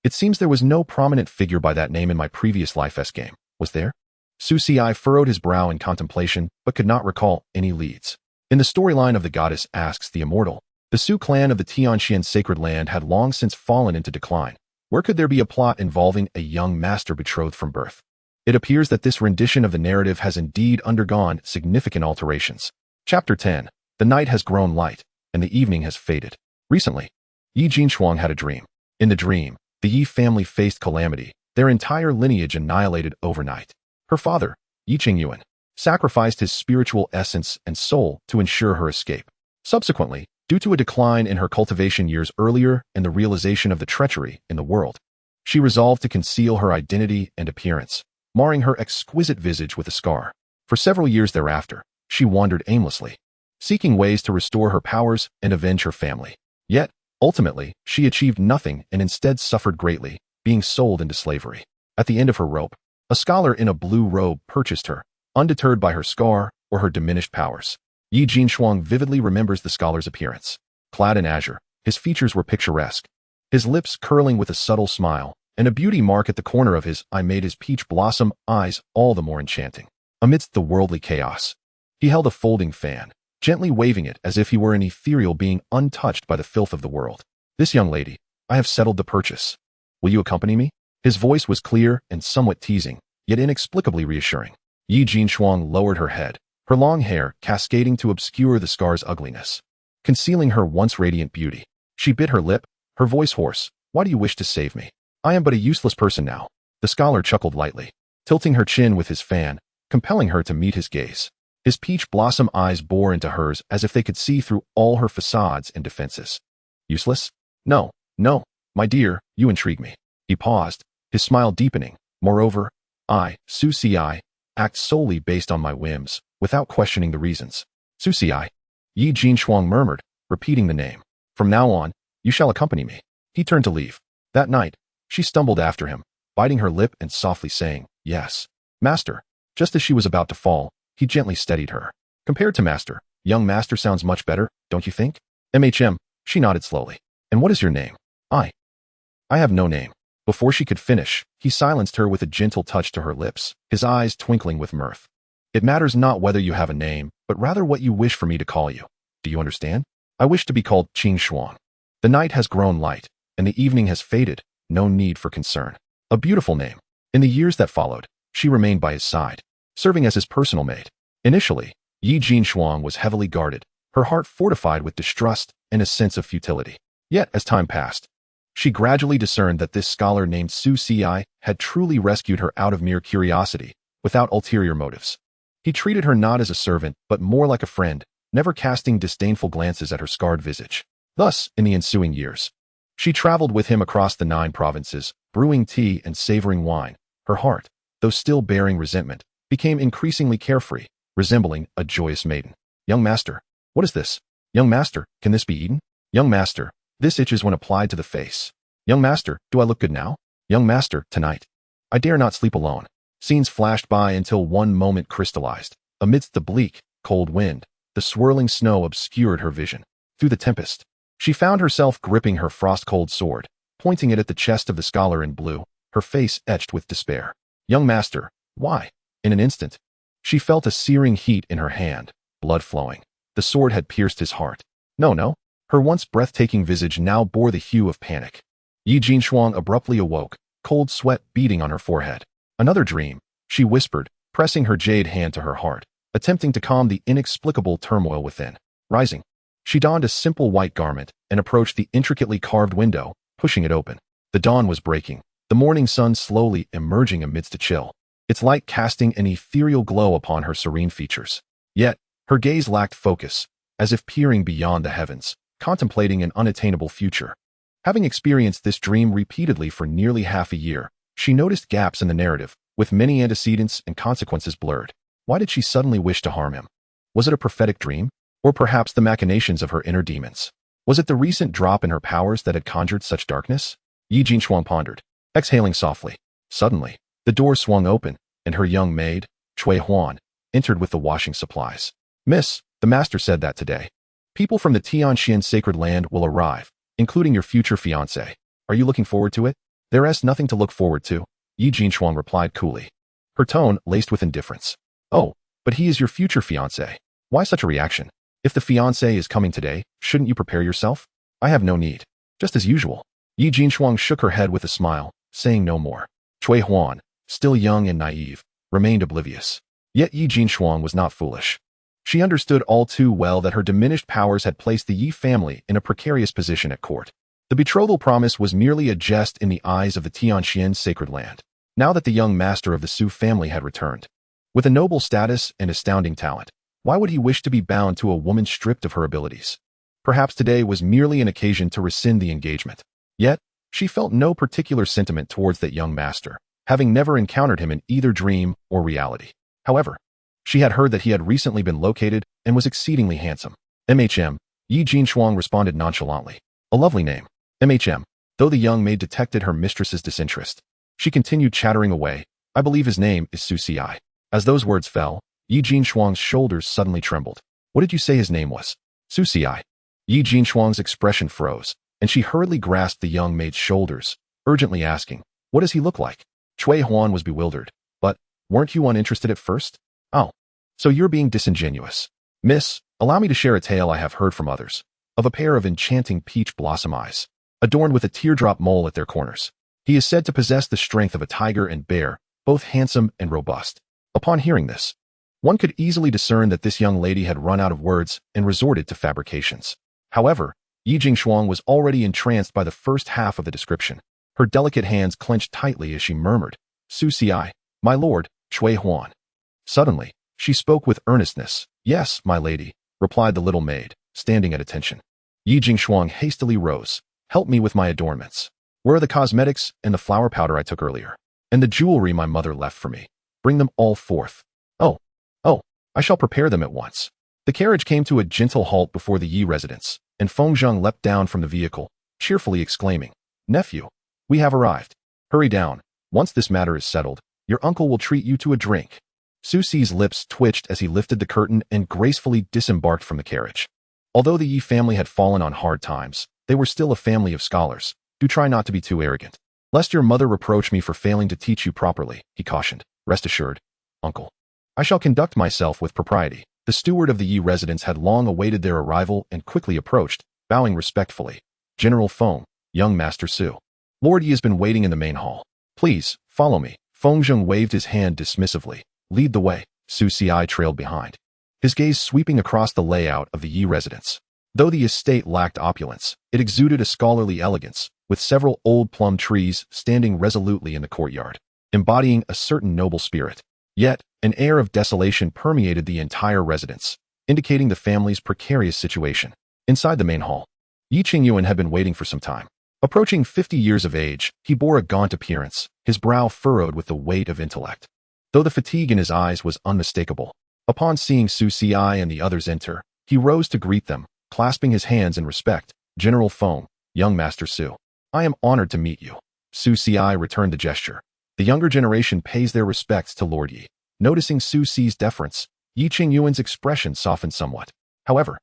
It seems there was no prominent figure by that name in my previous life game, was there? Su Xi furrowed his brow in contemplation, but could not recall any leads. In the storyline of The Goddess Asks the Immortal, The Sioux clan of the Xianxian sacred land had long since fallen into decline. Where could there be a plot involving a young master betrothed from birth? It appears that this rendition of the narrative has indeed undergone significant alterations. Chapter 10. The night has grown light, and the evening has faded. Recently, Yi Jinshuang had a dream. In the dream, the Yi family faced calamity, their entire lineage annihilated overnight. Her father, Yi Qingyuan, sacrificed his spiritual essence and soul to ensure her escape. Subsequently, due to a decline in her cultivation years earlier and the realization of the treachery in the world, she resolved to conceal her identity and appearance, marring her exquisite visage with a scar. For several years thereafter, she wandered aimlessly, seeking ways to restore her powers and avenge her family. Yet, ultimately, she achieved nothing and instead suffered greatly, being sold into slavery. At the end of her rope, a scholar in a blue robe purchased her, undeterred by her scar or her diminished powers. Yi Jinshuang vividly remembers the scholar's appearance. Clad in azure, his features were picturesque, his lips curling with a subtle smile, and a beauty mark at the corner of his eye made his peach blossom eyes all the more enchanting. Amidst the worldly chaos, he held a folding fan, gently waving it as if he were an ethereal being untouched by the filth of the world. "This young lady, I have settled the purchase. Will you accompany me?" His voice was clear and somewhat teasing, yet inexplicably reassuring. Yi Jinshuang lowered her head, her long hair cascading to obscure the scar's ugliness, concealing her once radiant beauty. She bit her lip, her voice hoarse. "Why do you wish to save me? I am but a useless person now." The scholar chuckled lightly, tilting her chin with his fan, compelling her to meet his gaze. His peach blossom eyes bore into hers as if they could see through all her facades and defenses. "Useless? No, no, my dear, you intrigue me." He paused, his smile deepening. "Moreover, I, Su Ci, act solely based on my whims, without questioning the reasons." "Su Ci," Yi Jinshuang murmured, repeating the name. "From now on, you shall accompany me." He turned to leave. That night, she stumbled after him, biting her lip and softly saying, "Yes, master." Just as she was about to fall, he gently steadied her. "Compared to master, young master sounds much better, don't you think?" She nodded slowly. "And what is your name?" I have no name." Before she could finish, he silenced her with a gentle touch to her lips, his eyes twinkling with mirth. "It matters not whether you have a name, but rather what you wish for me to call you. Do you understand? I wish to be called Qing Shuang." The night has grown light, and the evening has faded, no need for concern. A beautiful name. In the years that followed, she remained by his side, serving as his personal maid. Initially, Yi Jinshuang was heavily guarded, her heart fortified with distrust and a sense of futility. Yet, as time passed, she gradually discerned that this scholar named Su Ci had truly rescued her out of mere curiosity, without ulterior motives. He treated her not as a servant, but more like a friend, never casting disdainful glances at her scarred visage. Thus, in the ensuing years, she traveled with him across the 9 provinces, brewing tea and savoring wine. Her heart, though still bearing resentment, became increasingly carefree, resembling a joyous maiden. "Young master, what is this? Young master, can this be eaten? Young master, this itches when applied to the face. Young master, do I look good now? Young master, tonight I dare not sleep alone." Scenes flashed by until one moment crystallized. Amidst the bleak, cold wind, the swirling snow obscured her vision. Through the tempest, she found herself gripping her frost-cold sword, pointing it at the chest of the scholar in blue, her face etched with despair. "Young master, why?" In an instant, she felt a searing heat in her hand, blood flowing. The sword had pierced his heart. No. Her once breathtaking visage now bore the hue of panic. Yi Jinshuang abruptly awoke, cold sweat beading on her forehead. "Another dream," she whispered, pressing her jade hand to her heart, attempting to calm the inexplicable turmoil within. Rising, she donned a simple white garment and approached the intricately carved window, pushing it open. The dawn was breaking, the morning sun slowly emerging amidst a chill, its light casting an ethereal glow upon her serene features. Yet, her gaze lacked focus, as if peering beyond the heavens, contemplating an unattainable future. Having experienced this dream repeatedly for nearly half a year, she noticed gaps in the narrative, with many antecedents and consequences blurred. Why did she suddenly wish to harm him? Was it a prophetic dream? Or perhaps the machinations of her inner demons? Was it the recent drop in her powers that had conjured such darkness? Yi Jinshuang pondered, exhaling softly. Suddenly, the door swung open, and her young maid, Cui Huan, entered with the washing supplies. "Miss, the master said that today people from the Tianxian sacred land will arrive, including your future fiancé. Are you looking forward to it?" "There is nothing to look forward to," Yi Jinshuang replied coolly, her tone laced with indifference. "Oh, but he is your future fiancé. Why such a reaction?" If the fiancé is coming today, shouldn't you prepare yourself? I have no need. Just as usual. Yi Jinshuang shook her head with a smile, saying no more. Cui Huan, still young and naive, remained oblivious. Yet Yi Jinshuang was not foolish. She understood all too well that her diminished powers had placed the Yi family in a precarious position at court. The betrothal promise was merely a jest in the eyes of the Tianxian sacred land, now that the young master of the Su family had returned. With a noble status and astounding talent, why would he wish to be bound to a woman stripped of her abilities? Perhaps today was merely an occasion to rescind the engagement. Yet, she felt no particular sentiment towards that young master, having never encountered him in either dream or reality. However, she had heard that he had recently been located and was exceedingly handsome. Yi Jinshuang responded nonchalantly. A lovely name. Though the young maid detected her mistress's disinterest, she continued chattering away. I believe his name is Su Ci. As those words fell, Yi Jinshuang's shoulders suddenly trembled. What did you say his name was? Su Ci. Yi Jinshuang's expression froze, and she hurriedly grasped the young maid's shoulders, urgently asking, what does he look like? Cui Huan was bewildered. But, weren't you uninterested at first? Oh, so you're being disingenuous. Miss, allow me to share a tale I have heard from others, of a pair of enchanting peach blossom eyes, adorned with a teardrop mole at their corners. He is said to possess the strength of a tiger and bear, both handsome and robust. Upon hearing this, one could easily discern that this young lady had run out of words and resorted to fabrications. However, Yi Jinshuang was already entranced by the first half of the description. Her delicate hands clenched tightly as she murmured, Su Ci, my lord, Cui Huan. Suddenly, she spoke with earnestness. Yes, my lady, replied the little maid, standing at attention. Yi Jinshuang hastily rose. Help me with my adornments. Where are the cosmetics and the flower powder I took earlier? And the jewelry my mother left for me? Bring them all forth. Oh, I shall prepare them at once. The carriage came to a gentle halt before the Yi residence, and Fengzheng leapt down from the vehicle, cheerfully exclaiming, Nephew, we have arrived. Hurry down. Once this matter is settled, your uncle will treat you to a drink. Su Ci's lips twitched as he lifted the curtain and gracefully disembarked from the carriage. Although the Yi family had fallen on hard times, they were still a family of scholars. Do try not to be too arrogant. Lest your mother reproach me for failing to teach you properly, he cautioned. Rest assured, uncle, I shall conduct myself with propriety. The steward of the Yi residence had long awaited their arrival and quickly approached, bowing respectfully. General Feng, young Master Su. Lord Yi has been waiting in the main hall. Please, follow me. Fengzheng waved his hand dismissively. Lead the way. Su Ci trailed behind, his gaze sweeping across the layout of the Yi residence. Though the estate lacked opulence, it exuded a scholarly elegance, with several old plum trees standing resolutely in the courtyard, embodying a certain noble spirit. Yet, an air of desolation permeated the entire residence, indicating the family's precarious situation. Inside the main hall, Yi Qingyuan had been waiting for some time. Approaching 50 years of age, he bore a gaunt appearance, his brow furrowed with the weight of intellect, though the fatigue in his eyes was unmistakable. Upon seeing Su Ci and the others enter, he rose to greet them, clasping his hands in respect. General Feng, young Master Su, I am honored to meet you. Su Ci returned the gesture. The younger generation pays their respects to Lord Yi. Noticing Su Ci's deference, Yi Qingyuan's expression softened somewhat. However,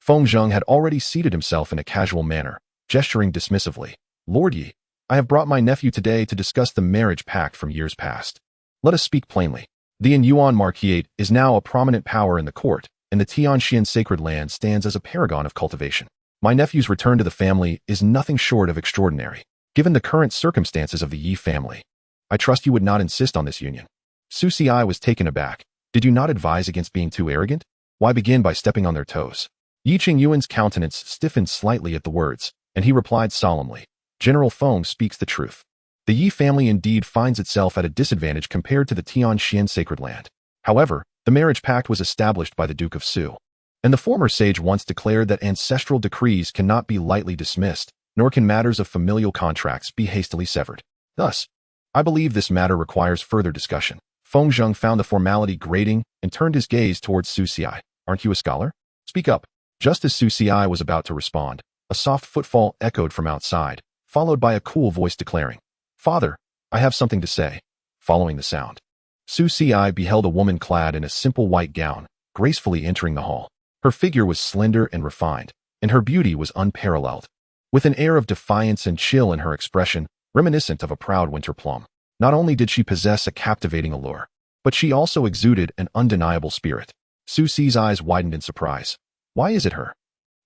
Fengzheng had already seated himself in a casual manner, gesturing dismissively. Lord Yi, I have brought my nephew today to discuss the marriage pact from years past. Let us speak plainly. The Yuan Marquisate is now a prominent power in the court, and the Tianxian sacred land stands as a paragon of cultivation. My nephew's return to the family is nothing short of extraordinary, given the current circumstances of the Yi family. I trust you would not insist on this union. Su Ci was taken aback. Did you not advise against being too arrogant? Why begin by stepping on their toes? Yi Qingyuan's countenance stiffened slightly at the words, and he replied solemnly, General Feng speaks the truth. The Yi family indeed finds itself at a disadvantage compared to the Tianxian sacred land. However, the marriage pact was established by the Duke of Su, and the former sage once declared that ancestral decrees cannot be lightly dismissed, nor can matters of familial contracts be hastily severed. Thus, I believe this matter requires further discussion. Fengzheng found the formality grating and turned his gaze towards Su Ci. Aren't you a scholar? Speak up. Just as Su Ci was about to respond, a soft footfall echoed from outside, followed by a cool voice declaring, Father, I have something to say. Following the sound, Su Ci beheld a woman clad in a simple white gown, gracefully entering the hall. Her figure was slender and refined, and her beauty was unparalleled, with an air of defiance and chill in her expression, reminiscent of a proud winter plum. Not only did she possess a captivating allure, but she also exuded an undeniable spirit. Su Ci's eyes widened in surprise. Why is it her?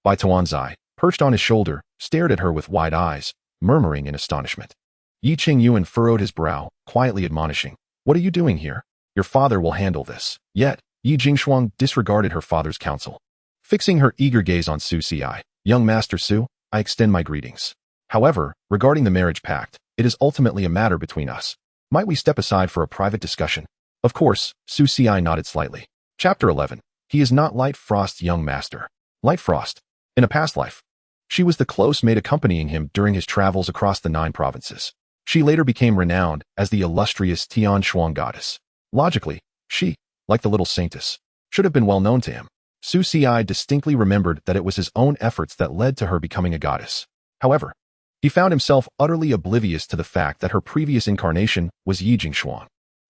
Bai Tuanzai, perched on his shoulder, stared at her with wide eyes, murmuring in astonishment. Yi Qingyuan furrowed his brow, quietly admonishing, "What are you doing here? Your father will handle this." Yet, Yi Jingshuang disregarded her father's counsel. Fixing her eager gaze on Su Ci, "Young Master Su, I extend my greetings. However, regarding the marriage pact, it is ultimately a matter between us. Might we step aside for a private discussion?" Of course, Su Ci nodded slightly. Chapter 11. He is not Light Frost's young master. Light Frost. In a past life, she was the close maid accompanying him during his travels across the 9 provinces. She later became renowned as the illustrious Tian Shuang goddess. Logically, she, like the little saintess, should have been well known to him. Su Ci distinctly remembered that it was his own efforts that led to her becoming a goddess. However, he found himself utterly oblivious to the fact that her previous incarnation was Yi Jingshuang.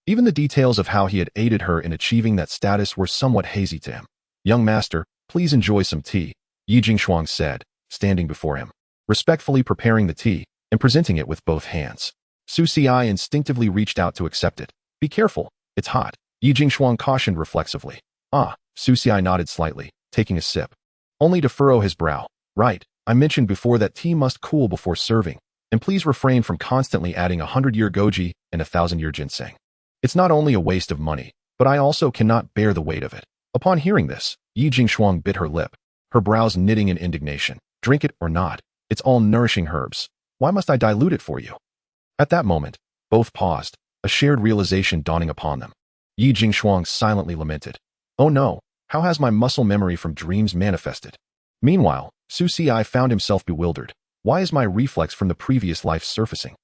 Even the details of how he had aided her in achieving that status were somewhat hazy to him. "Young master, please enjoy some tea," Yi Jingshuang said, standing before him, respectfully preparing the tea and presenting it with both hands. Su Ci instinctively reached out to accept it. "Be careful, it's hot," Yi Jingshuang cautioned reflexively. "Ah," Su Ci nodded slightly, taking a sip, only to furrow his brow. "Right, I mentioned before that tea must cool before serving, and please refrain from constantly adding 100-year goji and 1,000-year ginseng. It's not only a waste of money, but I also cannot bear the weight of it." Upon hearing this, Yi Jingshuang bit her lip, her brows knitting in indignation. "Drink it or not, it's all nourishing herbs. Why must I dilute it for you?" At that moment, both paused, a shared realization dawning upon them. Yi Jingshuang silently lamented, "Oh no, how has my muscle memory from dreams manifested?" Meanwhile, Su Ci found himself bewildered. Why is my reflex from the previous life surfacing?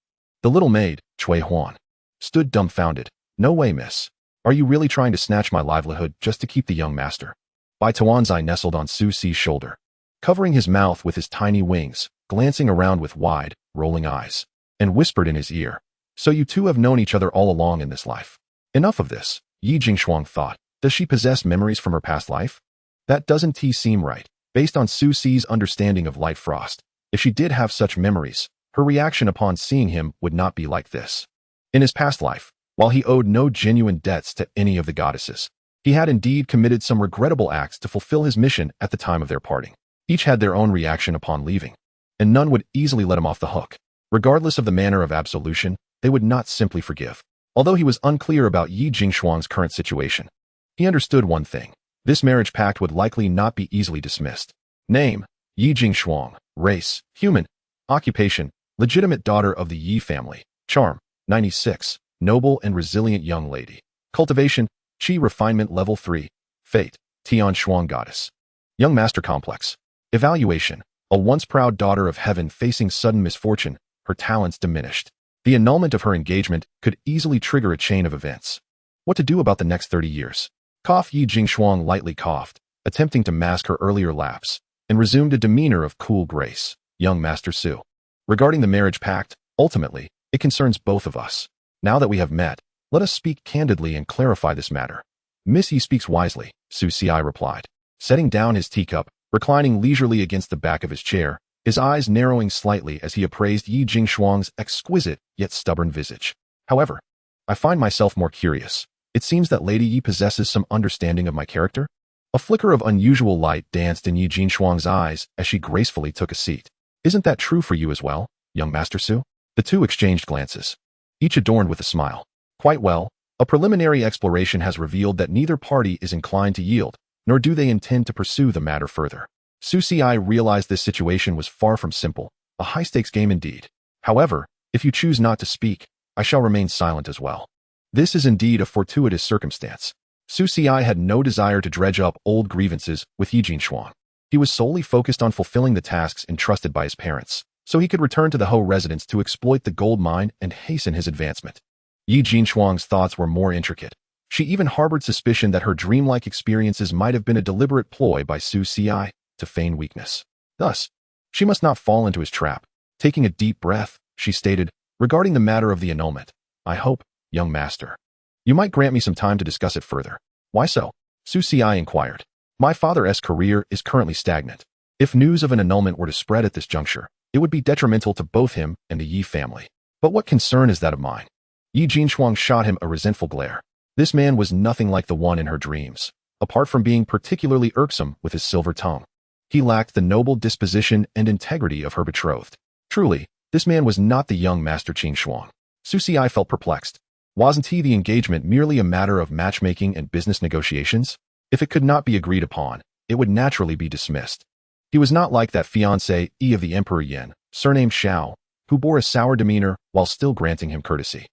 The little maid, Cui Huan, stood dumbfounded. "No way, miss. Are you really trying to snatch my livelihood just to keep the young master?" Bai Tuanzai nestled on Su Ci's shoulder, covering his mouth with his tiny wings, glancing around with wide, rolling eyes, and whispered in his ear, "So you two have known each other all along in this life." Enough of this, Yi Jingshuang thought. Does she possess memories from her past life? That doesn't seem right, based on Su Ci's understanding of Light Frost. If she did have such memories, her reaction upon seeing him would not be like this. In his past life, while he owed no genuine debts to any of the goddesses, he had indeed committed some regrettable acts to fulfill his mission at the time of their parting. Each had their own reaction upon leaving, and none would easily let him off the hook. Regardless of the manner of absolution, they would not simply forgive. Although he was unclear about Yi Jingshuang's current situation, he understood one thing. This marriage pact would likely not be easily dismissed. Name, Yi Jingshuang. Race, human. Occupation, legitimate daughter of the Yi family. Charm, 96. Noble and resilient young lady. Cultivation, Qi refinement level 3. Fate, Tian Shuang goddess. Young master complex. Evaluation, a once proud daughter of heaven facing sudden misfortune, her talents diminished. The annulment of her engagement could easily trigger a chain of events. What to do about the next 30 years? Yi Jingshuang lightly coughed, attempting to mask her earlier lapse, and resumed a demeanor of cool grace. Young Master Su. Regarding the marriage pact, ultimately, it concerns both of us. Now that we have met, let us speak candidly and clarify this matter. Miss Yi speaks wisely, Su Ci replied. Setting down his teacup, reclining leisurely against the back of his chair, his eyes narrowing slightly as he appraised Yi Jingshuang's exquisite yet stubborn visage. However, I find myself more curious. It seems that Lady Yi possesses some understanding of my character. A flicker of unusual light danced in Yi Jingshuang's eyes as she gracefully took a seat. Isn't that true for you as well, young Master Su? The two exchanged glances, each adorned with a smile. Quite well, a preliminary exploration has revealed that neither party is inclined to yield, nor do they intend to pursue the matter further. Su Ci realized this situation was far from simple, a high-stakes game indeed. However, if you choose not to speak, I shall remain silent as well. This is indeed a fortuitous circumstance. Su Ci had no desire to dredge up old grievances with Yi Jingshuang. He was solely focused on fulfilling the tasks entrusted by his parents, so he could return to the Ho residence to exploit the gold mine and hasten his advancement. Yi Jingshuang's thoughts were more intricate. She even harbored suspicion that her dreamlike experiences might have been a deliberate ploy by Su Ci to feign weakness. Thus, she must not fall into his trap. Taking a deep breath, she stated, regarding the matter of the annulment, I hope, young master, you might grant me some time to discuss it further. Why so? Su Ci inquired. My father's career is currently stagnant. If news of an annulment were to spread at this juncture, it would be detrimental to both him and the Yi family. But what concern is that of mine? Yi Jingshuang shot him a resentful glare. This man was nothing like the one in her dreams. apart from being particularly irksome with his silver tongue. He lacked the noble disposition and integrity of her betrothed. Truly, this man was not the young Master Qing Shuang. Su Xi felt perplexed. Wasn't the engagement merely a matter of matchmaking and business negotiations? If it could not be agreed upon, it would naturally be dismissed. He was not like that fiancé of the Emperor Yin, surnamed Xiao, who bore a sour demeanor while still granting him courtesy.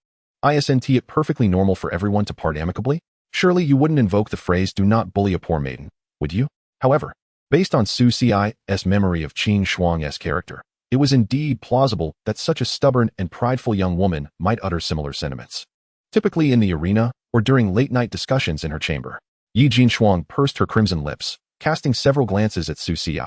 Isn't it perfectly normal for everyone to part amicably? Surely you wouldn't invoke the phrase "do not bully a poor maiden," would you? However, based on Su Xi's memory of Qing Shuang's character, it was indeed plausible that such a stubborn and prideful young woman might utter similar sentiments. Typically in the arena or during late-night discussions in her chamber, Yi Jinshuang pursed her crimson lips, casting several glances at Su Xi.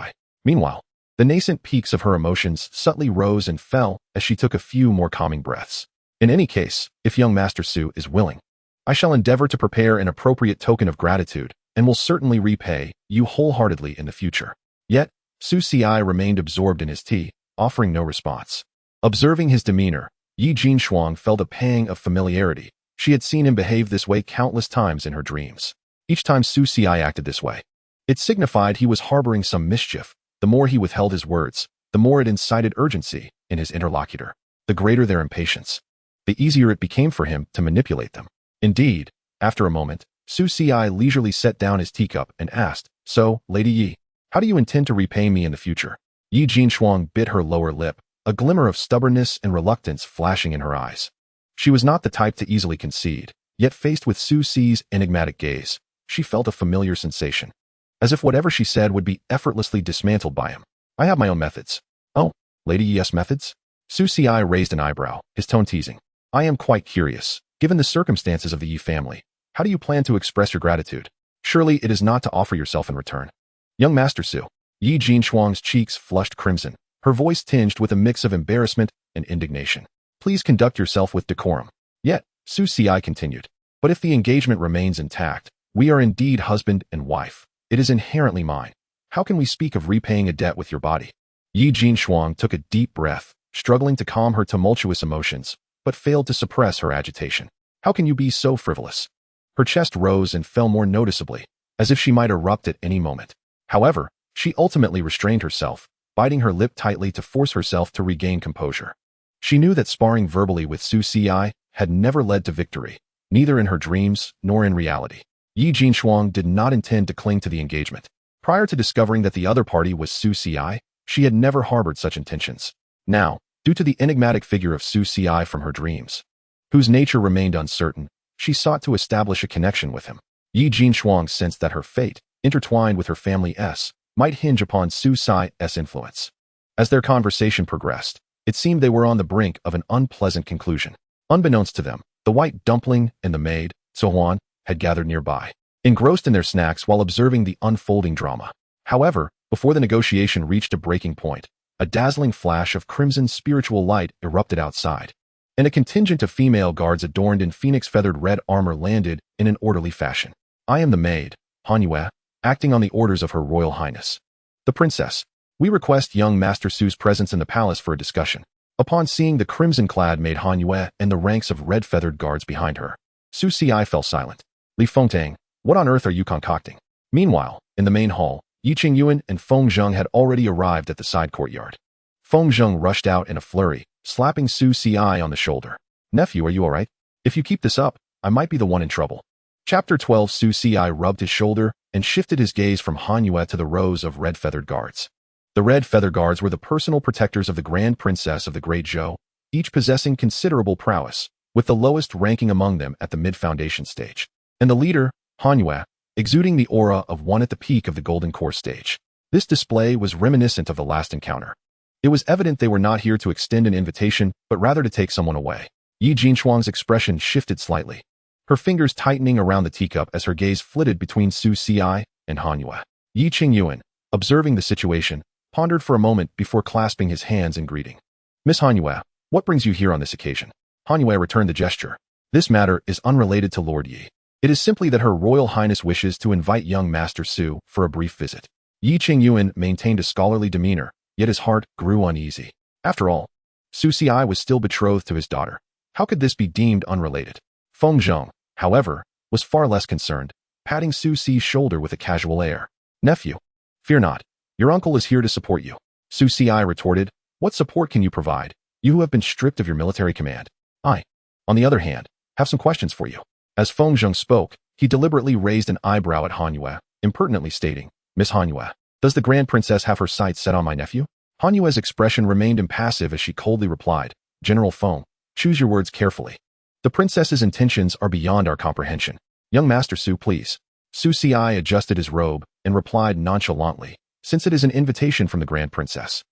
Meanwhile, the nascent peaks of her emotions subtly rose and fell as she took a few more calming breaths. In any case, if young Master Su is willing, I shall endeavor to prepare an appropriate token of gratitude and will certainly repay you wholeheartedly in the future. Yet, Su Xi remained absorbed in his tea, offering no response. Observing his demeanor, Yi Jinshuang felt a pang of familiarity. She had seen him behave this way countless times in her dreams. Each time Su Xi acted this way, it signified he was harboring some mischief. The more he withheld his words, the more it incited urgency in his interlocutor. The greater their impatience, the easier it became for him to manipulate them. Indeed, after a moment, Su Xi leisurely set down his teacup and asked, "So, Lady Yi, how do you intend to repay me in the future?" Yi Jinshuang bit her lower lip, a glimmer of stubbornness and reluctance flashing in her eyes. She was not the type to easily concede, yet faced with Su Xi's enigmatic gaze, she felt a familiar sensation, as if whatever she said would be effortlessly dismantled by him. "I have my own methods." "Oh, Lady Yi's methods?" Su Xi raised an eyebrow, his tone teasing. "I am quite curious. Given the circumstances of the Yi family, how do you plan to express your gratitude? Surely it is not to offer yourself in return." "Young Master Su." Yi Jinshuang's cheeks flushed crimson, her voice tinged with a mix of embarrassment and indignation. "Please conduct yourself with decorum." Yet, Su Xi continued, "But if the engagement remains intact, we are indeed husband and wife. It is inherently mine. How can we speak of repaying a debt with your body?" Yi Jinshuang took a deep breath, struggling to calm her tumultuous emotions, but failed to suppress her agitation. "How can you be so frivolous?" Her chest rose and fell more noticeably, as if she might erupt at any moment. However, she ultimately restrained herself, biting her lip tightly to force herself to regain composure. She knew that sparring verbally with Su Xi had never led to victory, neither in her dreams nor in reality. Yi Jinshuang did not intend to cling to the engagement. Prior to discovering that the other party was Su Xi, she had never harbored such intentions. Now, due to the enigmatic figure of Su Xi from her dreams, whose nature remained uncertain, she sought to establish a connection with him. Yi Jinshuang sensed that her fate, intertwined with her family's, might hinge upon Su Xi's influence. As their conversation progressed, it seemed they were on the brink of an unpleasant conclusion. Unbeknownst to them, the white dumpling and the maid, Sohuan, had gathered nearby, engrossed in their snacks while observing the unfolding drama. However, before the negotiation reached a breaking point, a dazzling flash of crimson spiritual light erupted outside, and a contingent of female guards adorned in phoenix-feathered red armor landed in an orderly fashion. "I am the maid, Han Yue, acting on the orders of Her Royal Highness the Princess. We request young Master Su's presence in the palace for a discussion." Upon seeing the crimson-clad maid Han Yue and the ranks of red-feathered guards behind her, Su Xi fell silent. "Li Fengtang, what on earth are you concocting?" Meanwhile, in the main hall, Yi Qingyuan and Feng Zheng had already arrived at the side courtyard. Feng Zheng rushed out in a flurry, slapping Su Xi on the shoulder. "Nephew, are you all right? If you keep this up, I might be the one in trouble." Chapter 12. Su Xi rubbed his shoulder and shifted his gaze from Han Yue to the rows of red-feathered guards. The red feather guards were the personal protectors of the Grand Princess of the Great Zhou, each possessing considerable prowess, with the lowest ranking among them at the mid-foundation stage. And the leader, Han Yue, exuding the aura of one at the peak of the Golden Core stage. This display was reminiscent of the last encounter. It was evident they were not here to extend an invitation, but rather to take someone away. Yi Jinshuang's expression shifted slightly, her fingers tightening around the teacup as her gaze flitted between Su Xi and Han Yue. Yi Qingyuan, observing the situation, pondered for a moment before clasping his hands in greeting. "Miss Han Yue, what brings you here on this occasion?" Han Yue returned the gesture. "This matter is unrelated to Lord Yi. It is simply that Her Royal Highness wishes to invite young Master Su for a brief visit." Yi Qingyuan maintained a scholarly demeanor, yet his heart grew uneasy. After all, Su Xi was still betrothed to his daughter. How could this be deemed unrelated? Feng Zheng, however, was far less concerned. patting Su Si's shoulder with a casual air. "Nephew, fear not. Your uncle is here to support you." Su Si retorted, "What support can you provide, you who have been stripped of your military command? I, on the other hand, have some questions for you." As Feng Zheng spoke, he deliberately raised an eyebrow at Han Yue, impertinently stating, "Miss Han Yue, does the Grand Princess have her sights set on my nephew?" Han Yue's expression remained impassive as she coldly replied, "General Feng, choose your words carefully. The princess's intentions are beyond our comprehension. Young Master Su, please." Su Si adjusted his robe and replied nonchalantly, "Since it is an invitation from the Grand Princess,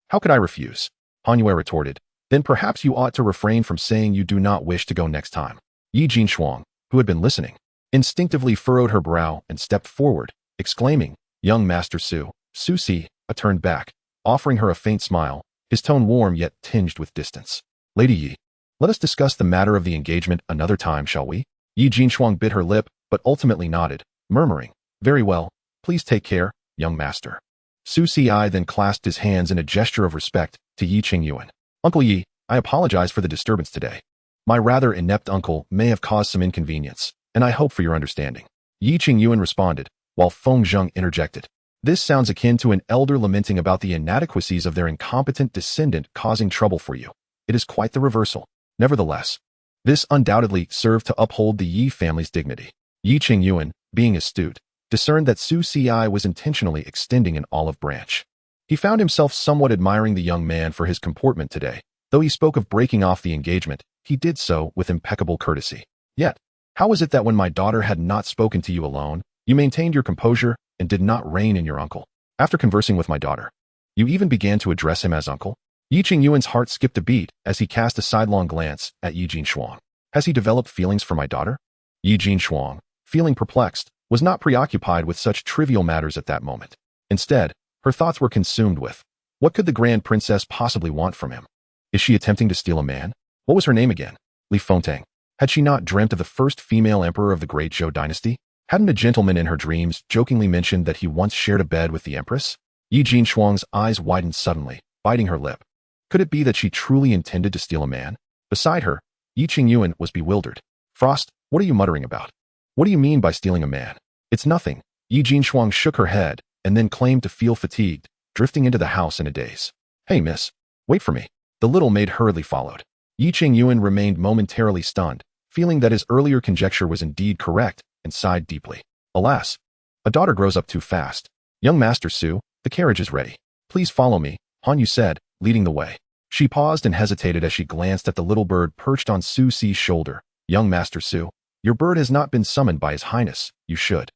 how could I refuse?" Han Yue retorted, "Then perhaps you ought to refrain from saying you do not wish to go next time." Yi Jinshuang, who had been listening, instinctively furrowed her brow and stepped forward, exclaiming, "Young Master Su." Su Si turned back, offering her a faint smile, his tone warm yet tinged with distance. "Lady Yi, let us discuss the matter of the engagement another time, shall we?" Yi Jinshuang bit her lip, but ultimately nodded, murmuring, "Very well, please take care, young master." Su Si then clasped his hands in a gesture of respect to Yi Qingyuan. "Uncle Yi, I apologize for the disturbance today. My rather inept uncle may have caused some inconvenience, and I hope for your understanding." Yi Qingyuan responded, while Feng Zheng interjected, "This sounds akin to an elder lamenting about the inadequacies of their incompetent descendant causing trouble for you. It is quite the reversal. Nevertheless, this undoubtedly served to uphold the Yi family's dignity." Yi Qingyuan, being astute, discerned that Su Si was intentionally extending an olive branch. He found himself somewhat admiring the young man for his comportment today. Though he spoke of breaking off the engagement, he did so with impeccable courtesy. "Yet, how is it that when my daughter had not spoken to you alone, you maintained your composure and did not rein in your uncle? After conversing with my daughter, you even began to address him as uncle?" Yi Qingyuan's heart skipped a beat as he cast a sidelong glance at Yi Jinshuang. "Has he developed feelings for my daughter?" Yi Jinshuang, feeling perplexed, was not preoccupied with such trivial matters at that moment. Instead, her thoughts were consumed with, what could the Grand Princess possibly want from him? Is she attempting to steal a man? What was her name again? Li Fengtang. Had she not dreamt of the first female emperor of the great Zhou dynasty? Hadn't a gentleman in her dreams jokingly mentioned that he once shared a bed with the Empress? Yi Jinshuang's eyes widened suddenly, biting her lip. Could it be that she truly intended to steal a man? Beside her, Yi Qingyuan was bewildered. "Frost, what are you muttering about? What do you mean by stealing a man?" "It's nothing." Yi Jinshuang shook her head and then claimed to feel fatigued, drifting into the house in a daze. "Hey, miss, wait for me." The little maid hurriedly followed. Yi Qingyuan remained momentarily stunned, feeling that his earlier conjecture was indeed correct, and sighed deeply. Alas, a daughter grows up too fast. "Young Master Su, the carriage is ready. Please follow me," Han Yu said, leading the way. She paused and hesitated as she glanced at the little bird perched on Su Si's shoulder. "Young Master Su, your bird has not been summoned by His Highness. You should."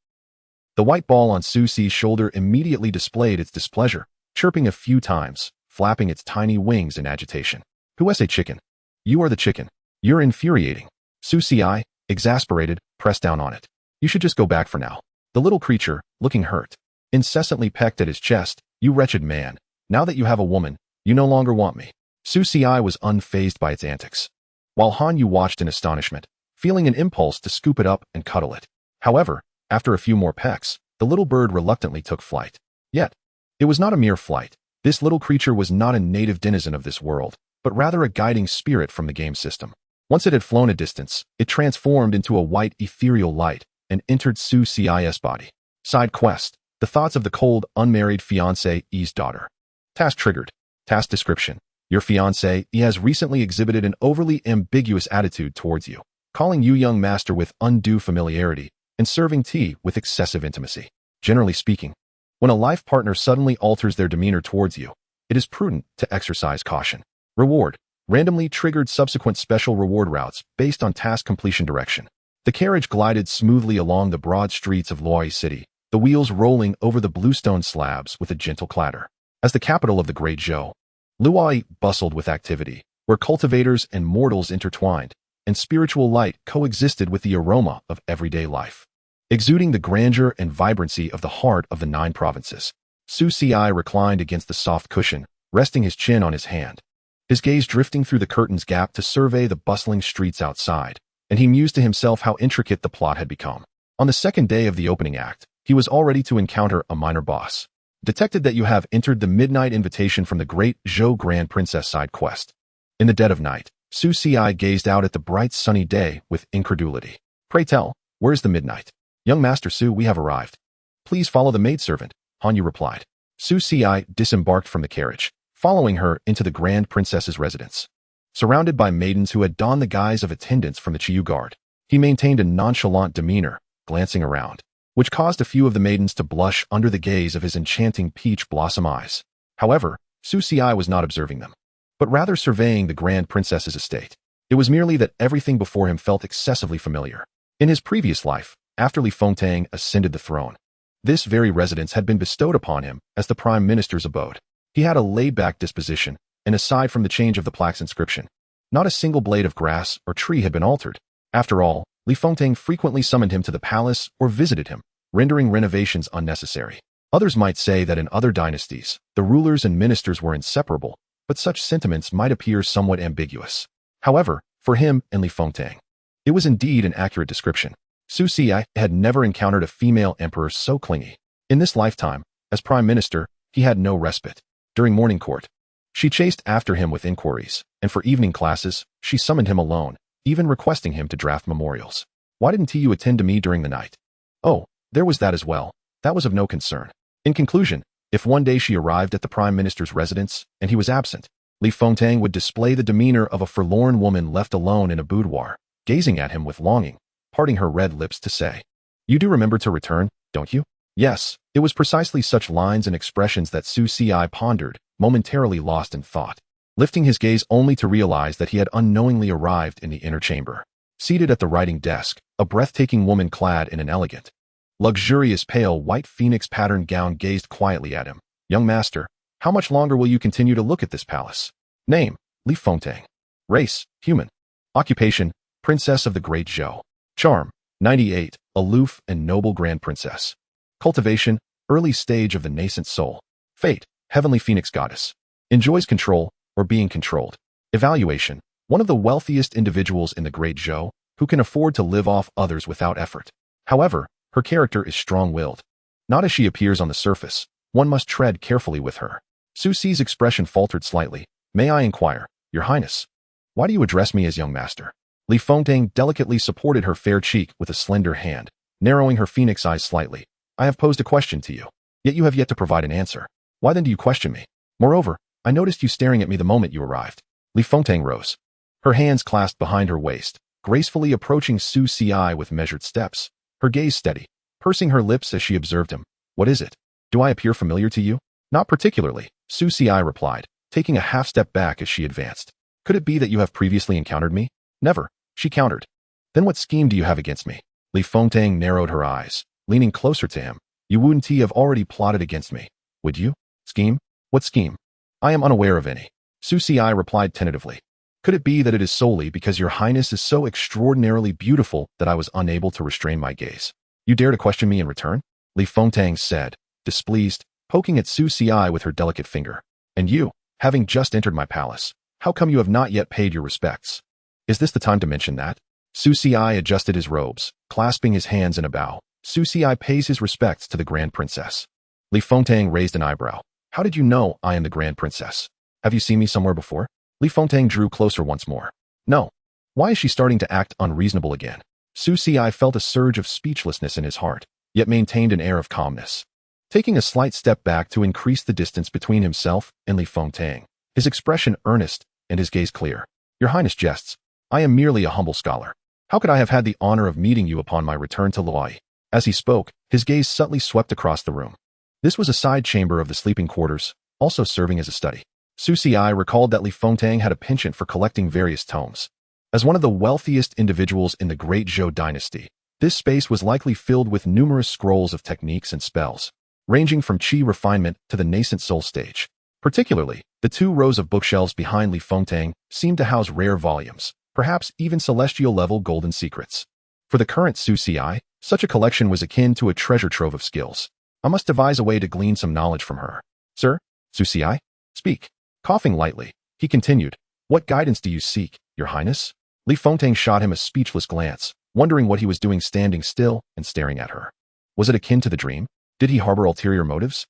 The white ball on Su Si's shoulder immediately displayed its displeasure, chirping a few times, flapping its tiny wings in agitation. "Who is a chicken? You are the chicken. You're infuriating." Su Si, exasperated, pressed down on it. "You should just go back for now." The little creature, looking hurt, incessantly pecked at his chest. "You wretched man, now that you have a woman, you no longer want me." Su Si was unfazed by its antics, while Han Yu watched in astonishment, feeling an impulse to scoop it up and cuddle it. However, after a few more pecks, the little bird reluctantly took flight. Yet, it was not a mere flight. This little creature was not a native denizen of this world, but rather a guiding spirit from the game system. Once it had flown a distance, it transformed into a white ethereal light and entered Su Si's body. Side quest: the thoughts of the cold, unmarried fiancé's daughter. Task triggered. Task description: your fiancé has recently exhibited an overly ambiguous attitude towards you, calling you young master with undue familiarity and serving tea with excessive intimacy. Generally speaking, when a life partner suddenly alters their demeanor towards you, it is prudent to exercise caution. Reward: randomly triggered subsequent special reward routes based on task completion direction. The carriage glided smoothly along the broad streets of Luoyi City, the wheels rolling over the bluestone slabs with a gentle clatter. As the capital of the Great Zhou, Luoyi bustled with activity, where cultivators and mortals intertwined, and spiritual light coexisted with the aroma of everyday life. Exuding the grandeur and vibrancy of the heart of the 9 provinces, Su Si reclined against the soft cushion, resting his chin on his hand. His gaze drifting through the curtain's gap to survey the bustling streets outside, and he mused to himself how intricate the plot had become. On the second day of the opening act, he was already to encounter a minor boss. Detected that you have entered the midnight invitation from the great Zhou Grand Princess side quest. In the dead of night, Su Si gazed out at the bright sunny day with incredulity. "Pray tell, where is the midnight?" Young Master Su, we have arrived. Please follow the maidservant, Hanyu replied. Su Ci disembarked from the carriage, following her into the Grand Princess's residence. Surrounded by maidens who had donned the guise of attendants from the Chiyu Guard, he maintained a nonchalant demeanor, glancing around, which caused a few of the maidens to blush under the gaze of his enchanting peach blossom eyes. However, Su Ci was not observing them, but rather surveying the Grand Princess's estate. It was merely that everything before him felt excessively familiar. In his previous life, after Li Fengtang ascended the throne, this very residence had been bestowed upon him as the Prime Minister's abode. He had a laid-back disposition, and aside from the change of the plaque's inscription, not a single blade of grass or tree had been altered. After all, Li Fengtang frequently summoned him to the palace or visited him, rendering renovations unnecessary. Others might say that in other dynasties, the rulers and ministers were inseparable, but such sentiments might appear somewhat ambiguous. However, for him and Li Fengtang, it was indeed an accurate description. Su Ci had never encountered a female emperor so clingy. In this lifetime, as prime minister, he had no respite. During morning court, she chased after him with inquiries, and for evening classes, she summoned him alone, even requesting him to draft memorials. Why didn't you attend to me during the night? Oh, there was that as well. That was of no concern. In conclusion, if one day she arrived at the prime minister's residence and he was absent, Li Fengtang would display the demeanor of a forlorn woman left alone in a boudoir, gazing at him with longing, parting her red lips to say, "You do remember to return, don't you?" Yes, it was precisely such lines and expressions that Su Ci pondered, momentarily lost in thought, lifting his gaze only to realize that he had unknowingly arrived in the inner chamber. Seated at the writing desk, a breathtaking woman clad in an elegant, luxurious pale white phoenix patterned gown gazed quietly at him. "Young master, how much longer will you continue to look at this palace?" Name, Li Fengtang. Race, human. Occupation, princess of the Great Zhou. Charm, 98, aloof and noble grand princess. Cultivation, early stage of the nascent soul. Fate, heavenly phoenix goddess. Enjoys control, or being controlled. Evaluation, one of the wealthiest individuals in the Great Zhou, who can afford to live off others without effort. However, her character is strong-willed. Not as she appears on the surface, one must tread carefully with her. Su Ci's expression faltered slightly. "May I inquire, Your Highness, why do you address me as young master?" Li Fengtang delicately supported her fair cheek with a slender hand, narrowing her phoenix eyes slightly. "I have posed a question to you, yet you have yet to provide an answer. Why then do you question me? Moreover, I noticed you staring at me the moment you arrived." Li Fengtang rose, her hands clasped behind her waist, gracefully approaching Su Ci with measured steps, her gaze steady, pursing her lips as she observed him. "What is it? Do I appear familiar to you?" "Not particularly," Su Ci replied, taking a half-step back as she advanced. "Could it be that you have previously encountered me?" "Never," she countered. "Then what scheme do you have against me?" Li Fengtang narrowed her eyes, leaning closer to him. "You wouldn't have already plotted against me, would you?" "Scheme? What scheme?" "I am unaware of any," Su Ci replied tentatively. "Could it be that it is solely because your highness is so extraordinarily beautiful that I was unable to restrain my gaze? You dare to question me in return?" Li Fengtang said, displeased, poking at Su Ci with her delicate finger. "And you, having just entered my palace, how come you have not yet paid your respects? Is this the time to mention that?" Su Ci adjusted his robes, clasping his hands in a bow. "Su Ci pays his respects to the Grand Princess." Li Fengtang raised an eyebrow. "How did you know I am the Grand Princess? Have you seen me somewhere before?" Li Fengtang drew closer once more. "No. Why is she starting to act unreasonable again?" Su Ci felt a surge of speechlessness in his heart, yet maintained an air of calmness. Taking a slight step back to increase the distance between himself and Li Fengtang, his expression earnest and his gaze clear. "Your Highness jests. I am merely a humble scholar. How could I have had the honor of meeting you upon my return to Luoyi?" As he spoke, his gaze subtly swept across the room. This was a side chamber of the sleeping quarters, also serving as a study. Su Ci recalled that Li Fengtang had a penchant for collecting various tomes. As one of the wealthiest individuals in the Great Zhou dynasty, this space was likely filled with numerous scrolls of techniques and spells, ranging from qi refinement to the nascent soul stage. Particularly, the 2 rows of bookshelves behind Li Fengtang seemed to house rare volumes, perhaps even celestial-level golden secrets. For the current Su Ci, such a collection was akin to a treasure trove of skills. I must devise a way to glean some knowledge from her. "Sir, Su Ci? Speak." Coughing lightly, he continued, "What guidance do you seek, Your Highness?" Li Fengtang shot him a speechless glance, wondering what he was doing standing still and staring at her. Was it akin to the dream? Did he harbor ulterior motives?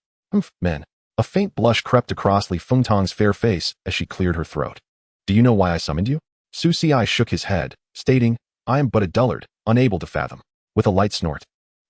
Men. A faint blush crept across Li Fengtang's fair face as she cleared her throat. "Do you know why I summoned you?" Su Ci shook his head, stating, "I am but a dullard, unable to fathom." With a light snort,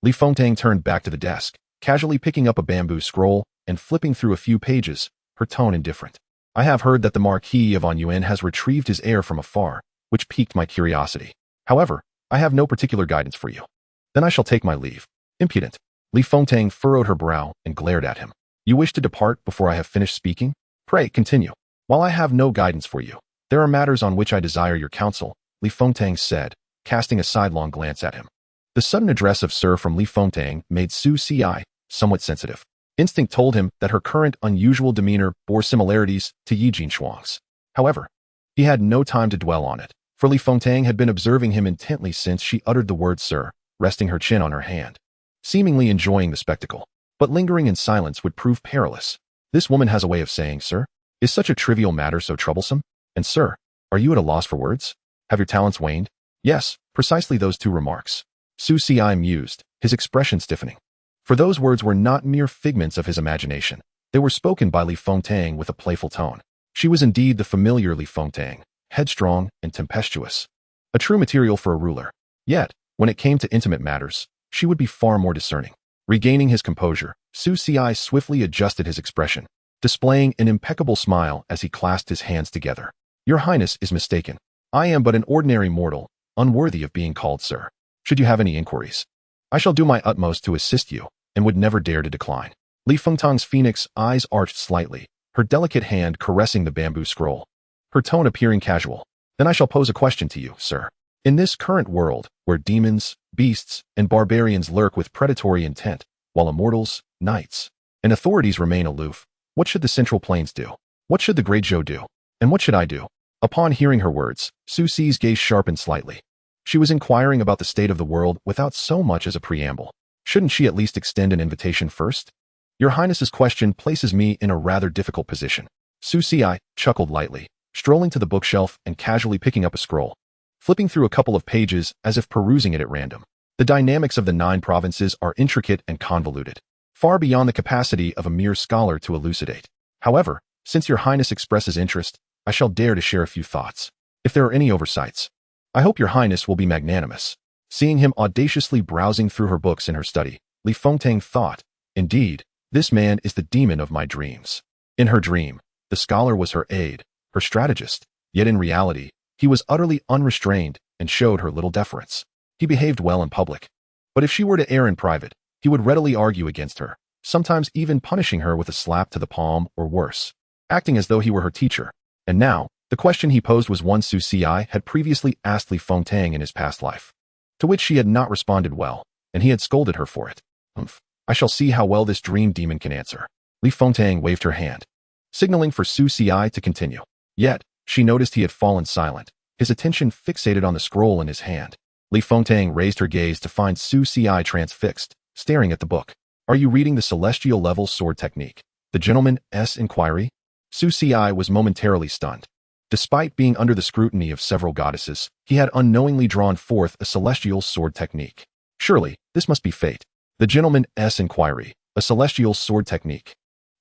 Li Fengtang turned back to the desk, casually picking up a bamboo scroll and flipping through a few pages, her tone indifferent. I have heard that the Marquis of Anyuan has retrieved his heir from afar, which piqued my curiosity. However, I have no particular guidance for you. Then I shall take my leave. Impudent. Li Fengtang furrowed her brow and glared at him. You wish to depart before I have finished speaking? Pray, continue. While I have no guidance for you, there are matters on which I desire your counsel, Li Fengtang said, casting a sidelong glance at him. The sudden address of Sir from Li Fengtang made Su Ci somewhat sensitive. Instinct told him that her current unusual demeanor bore similarities to Yi Jinshuang's. However, he had no time to dwell on it, for Li Fengtang had been observing him intently since she uttered the word sir, resting her chin on her hand, seemingly enjoying the spectacle. But lingering in silence would prove perilous. This woman has a way of saying, sir, is such a trivial matter so troublesome? And sir, are you at a loss for words? Have your talents waned? Yes, precisely those two remarks. Su Ci mused, his expression stiffening. For those words were not mere figments of his imagination. They were spoken by Li Fengtang with a playful tone. She was indeed the familiar Li Fengtang, headstrong and tempestuous. A true material for a ruler. Yet, when it came to intimate matters, she would be far more discerning. Regaining his composure, Su Ci swiftly adjusted his expression, displaying an impeccable smile as he clasped his hands together. Your Highness is mistaken. I am but an ordinary mortal, unworthy of being called sir. Should you have any inquiries, I shall do my utmost to assist you, and would never dare to decline. Li Fengtang's phoenix eyes arched slightly, her delicate hand caressing the bamboo scroll, her tone appearing casual. Then I shall pose a question to you, sir. In this current world, where demons, beasts, and barbarians lurk with predatory intent, while immortals, knights, and authorities remain aloof, what should the Central Plains do? What should the Great Zhou do? And what should I do? Upon hearing her words, Su Ci's gaze sharpened slightly. She was inquiring about the state of the world without so much as a preamble. Shouldn't she at least extend an invitation first? Your Highness's question places me in a rather difficult position. Su Ci chuckled lightly, strolling to the bookshelf and casually picking up a scroll, flipping through a couple of pages as if perusing it at random. The dynamics of the 9 provinces are intricate and convoluted, far beyond the capacity of a mere scholar to elucidate. However, since your Highness expresses interest, I shall dare to share a few thoughts. If there are any oversights, I hope your Highness will be magnanimous. Seeing him audaciously browsing through her books in her study, Li Fengtang thought, indeed, this man is the demon of my dreams. In her dream, the scholar was her aide, her strategist, yet in reality, he was utterly unrestrained and showed her little deference. He behaved well in public, but if she were to err in private, he would readily argue against her, sometimes even punishing her with a slap to the palm or worse, acting as though he were her teacher. And now, the question he posed was one Su Ci had previously asked Li Fengtang in his past life, to which she had not responded well, and he had scolded her for it. I shall see how well this dream demon can answer. Li Fengtang waved her hand, signaling for Su Ci to continue. Yet, she noticed he had fallen silent, his attention fixated on the scroll in his hand. Li Fengtang raised her gaze to find Su Ci transfixed, staring at the book. Are you reading the celestial level sword technique? The gentleman's inquiry? Su Ci was momentarily stunned. Despite being under the scrutiny of several goddesses, he had unknowingly drawn forth a celestial sword technique. Surely, this must be fate. The gentleman's inquiry, a celestial sword technique,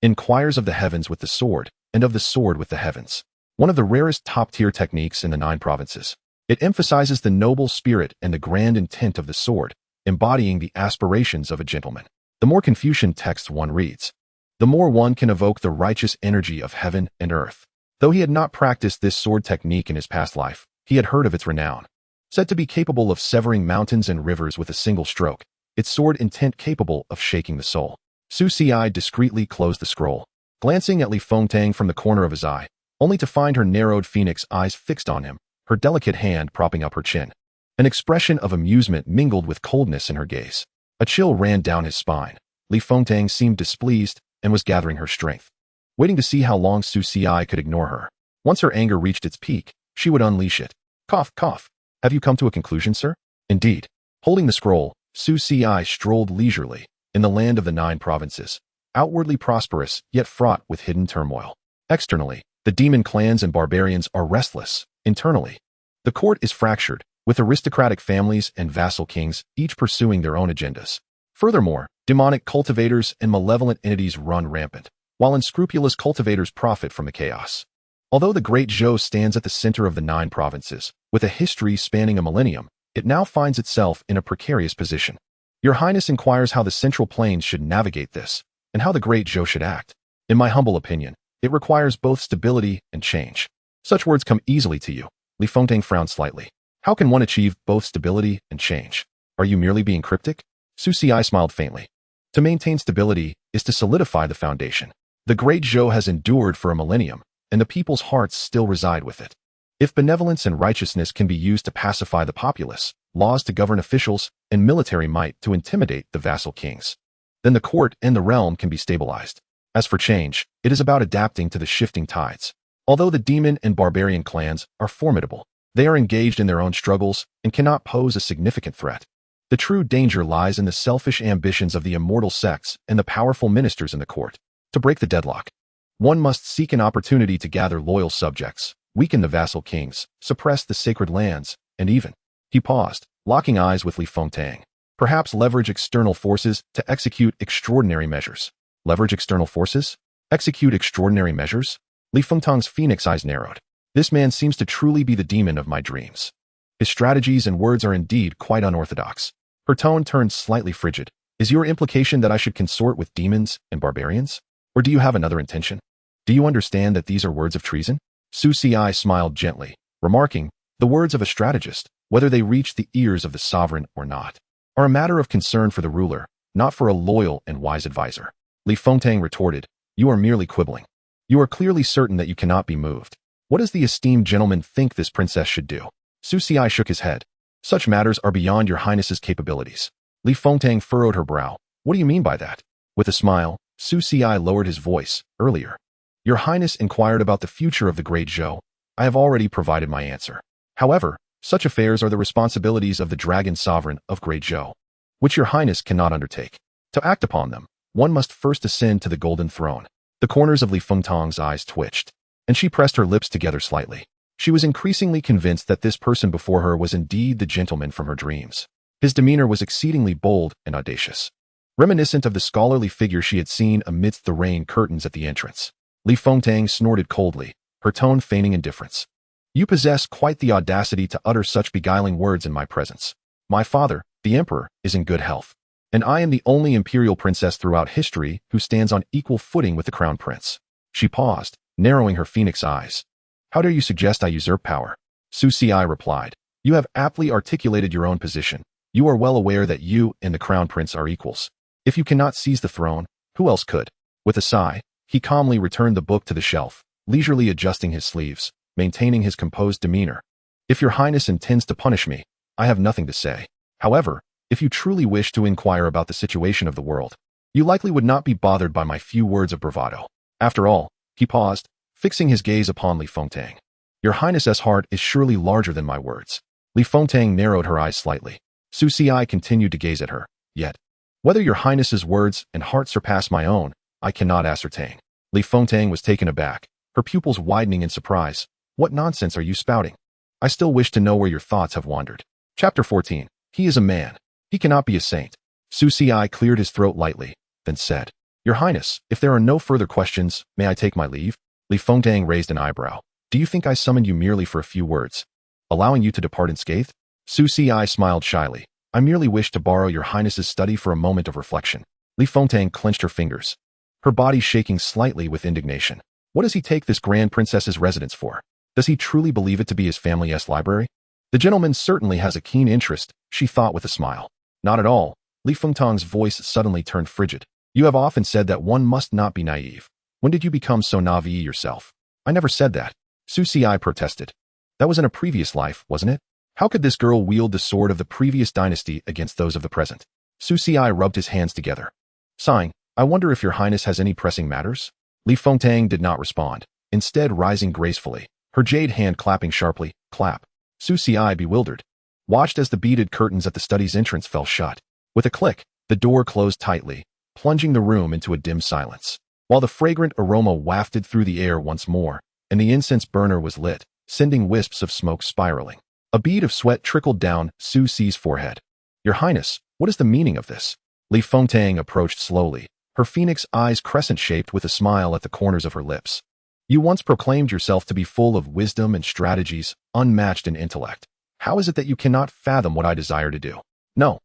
inquires of the heavens with the sword, and of the sword with the heavens. One of the rarest top-tier techniques in the 9 provinces. It emphasizes the noble spirit and the grand intent of the sword, embodying the aspirations of a gentleman. The more Confucian texts one reads, the more one can evoke the righteous energy of heaven and earth. Though he had not practiced this sword technique in his past life, he had heard of its renown. Said to be capable of severing mountains and rivers with a single stroke, its sword intent capable of shaking the soul. Su Ci discreetly closed the scroll, glancing at Li Fengtang from the corner of his eye, only to find her narrowed phoenix eyes fixed on him, her delicate hand propping up her chin. An expression of amusement mingled with coldness in her gaze. A chill ran down his spine. Li Fengtang seemed displeased and was gathering her strength, waiting to see how long Su Ci could ignore her. Once her anger reached its peak, she would unleash it. Cough, cough. Have you come to a conclusion, sir? Indeed. Holding the scroll, Su Ci strolled leisurely in the land of the 9 provinces, outwardly prosperous yet fraught with hidden turmoil. Externally, the demon clans and barbarians are restless. Internally, the court is fractured, with aristocratic families and vassal kings each pursuing their own agendas. Furthermore, demonic cultivators and malevolent entities run rampant, while unscrupulous cultivators profit from the chaos. Although the Great Zhou stands at the center of the 9 provinces, with a history spanning a millennium, it now finds itself in a precarious position. Your Highness inquires how the Central Plains should navigate this, and how the Great Zhou should act. In my humble opinion, it requires both stability and change. Such words come easily to you. Li Fengtang frowned slightly. How can one achieve both stability and change? Are you merely being cryptic? Su Si smiled faintly. To maintain stability is to solidify the foundation. The Great Zhou has endured for a millennium, and the people's hearts still reside with it. If benevolence and righteousness can be used to pacify the populace, laws to govern officials, and military might to intimidate the vassal kings, then the court and the realm can be stabilized. As for change, it is about adapting to the shifting tides. Although the demon and barbarian clans are formidable, they are engaged in their own struggles and cannot pose a significant threat. The true danger lies in the selfish ambitions of the immortal sects and the powerful ministers in the court. To break the deadlock, one must seek an opportunity to gather loyal subjects, weaken the vassal kings, suppress the sacred lands, and even— He paused, locking eyes with Li Fengtang. Perhaps leverage external forces to execute extraordinary measures. Leverage external forces? Execute extraordinary measures? Li Fengtang's phoenix eyes narrowed. This man seems to truly be the demon of my dreams. His strategies and words are indeed quite unorthodox. Her tone turned slightly frigid. Is your implication that I should consort with demons and barbarians? Or do you have another intention? Do you understand that these are words of treason? Su Si smiled gently, remarking, the words of a strategist, whether they reach the ears of the sovereign or not, are a matter of concern for the ruler, not for a loyal and wise advisor. Li Fengtang retorted, you are merely quibbling. You are clearly certain that you cannot be moved. What does the esteemed gentleman think this princess should do? Su Si shook his head. Such matters are beyond your highness's capabilities. Li Fengtang furrowed her brow. What do you mean by that? With a smile, Su Si lowered his voice. Earlier, your highness inquired about the future of the Great Zhou. I have already provided my answer. However, such affairs are the responsibilities of the dragon sovereign of Great Zhou, which your highness cannot undertake. To act upon them, one must first ascend to the golden throne. The corners of Li Fengtang's eyes twitched, and she pressed her lips together slightly. She was increasingly convinced that this person before her was indeed the gentleman from her dreams. His demeanor was exceedingly bold and audacious, reminiscent of the scholarly figure she had seen amidst the rain curtains at the entrance. Li Fengtang snorted coldly, her tone feigning indifference. You possess quite the audacity to utter such beguiling words in my presence. My father, the emperor, is in good health, and I am the only imperial princess throughout history who stands on equal footing with the crown prince. She paused, narrowing her phoenix eyes. How dare you suggest I usurp power? Su Si replied. You have aptly articulated your own position. You are well aware that you and the crown prince are equals. If you cannot seize the throne, who else could? With a sigh, he calmly returned the book to the shelf, leisurely adjusting his sleeves, maintaining his composed demeanor. If your highness intends to punish me, I have nothing to say. However, if you truly wish to inquire about the situation of the world, you likely would not be bothered by my few words of bravado. After all, he paused, fixing his gaze upon Li Fengtang. Your highness's heart is surely larger than my words. Li Fengtang narrowed her eyes slightly. Su Si continued to gaze at her. Yet, whether your highness's words and heart surpass my own, I cannot ascertain. Li Fengtang was taken aback, her pupils widening in surprise. What nonsense are you spouting? I still wish to know where your thoughts have wandered. Chapter 14. He is a man. He cannot be a saint. Su Si cleared his throat lightly, then said, Your Highness, if there are no further questions, may I take my leave? Li Fengtang raised an eyebrow. Do you think I summoned you merely for a few words, allowing you to depart unscathed? Su Si smiled shyly. I merely wish to borrow your highness's study for a moment of reflection. Li Fengtang clenched her fingers, her body shaking slightly with indignation. What does he take this grand princess's residence for? Does he truly believe it to be his family's library? The gentleman certainly has a keen interest, she thought with a smile. Not at all. Li Fengtang's voice suddenly turned frigid. You have often said that one must not be naive. When did you become so naive yourself? I never said that. Su Si protested. That was in a previous life, wasn't it? How could this girl wield the sword of the previous dynasty against those of the present? Su Si rubbed his hands together, sighing. I wonder if your highness has any pressing matters? Li Fengtang did not respond, instead rising gracefully, her jade hand clapping sharply. Clap. Su Si, bewildered, watched as the beaded curtains at the study's entrance fell shut. With a click, the door closed tightly, plunging the room into a dim silence. While the fragrant aroma wafted through the air once more, and the incense burner was lit, sending wisps of smoke spiraling, a bead of sweat trickled down Su Si's forehead. Your Highness, what is the meaning of this? Li Fengtang approached slowly, her phoenix eyes crescent-shaped with a smile at the corners of her lips. You once proclaimed yourself to be full of wisdom and strategies, unmatched in intellect. How is it that you cannot fathom what I desire to do? No,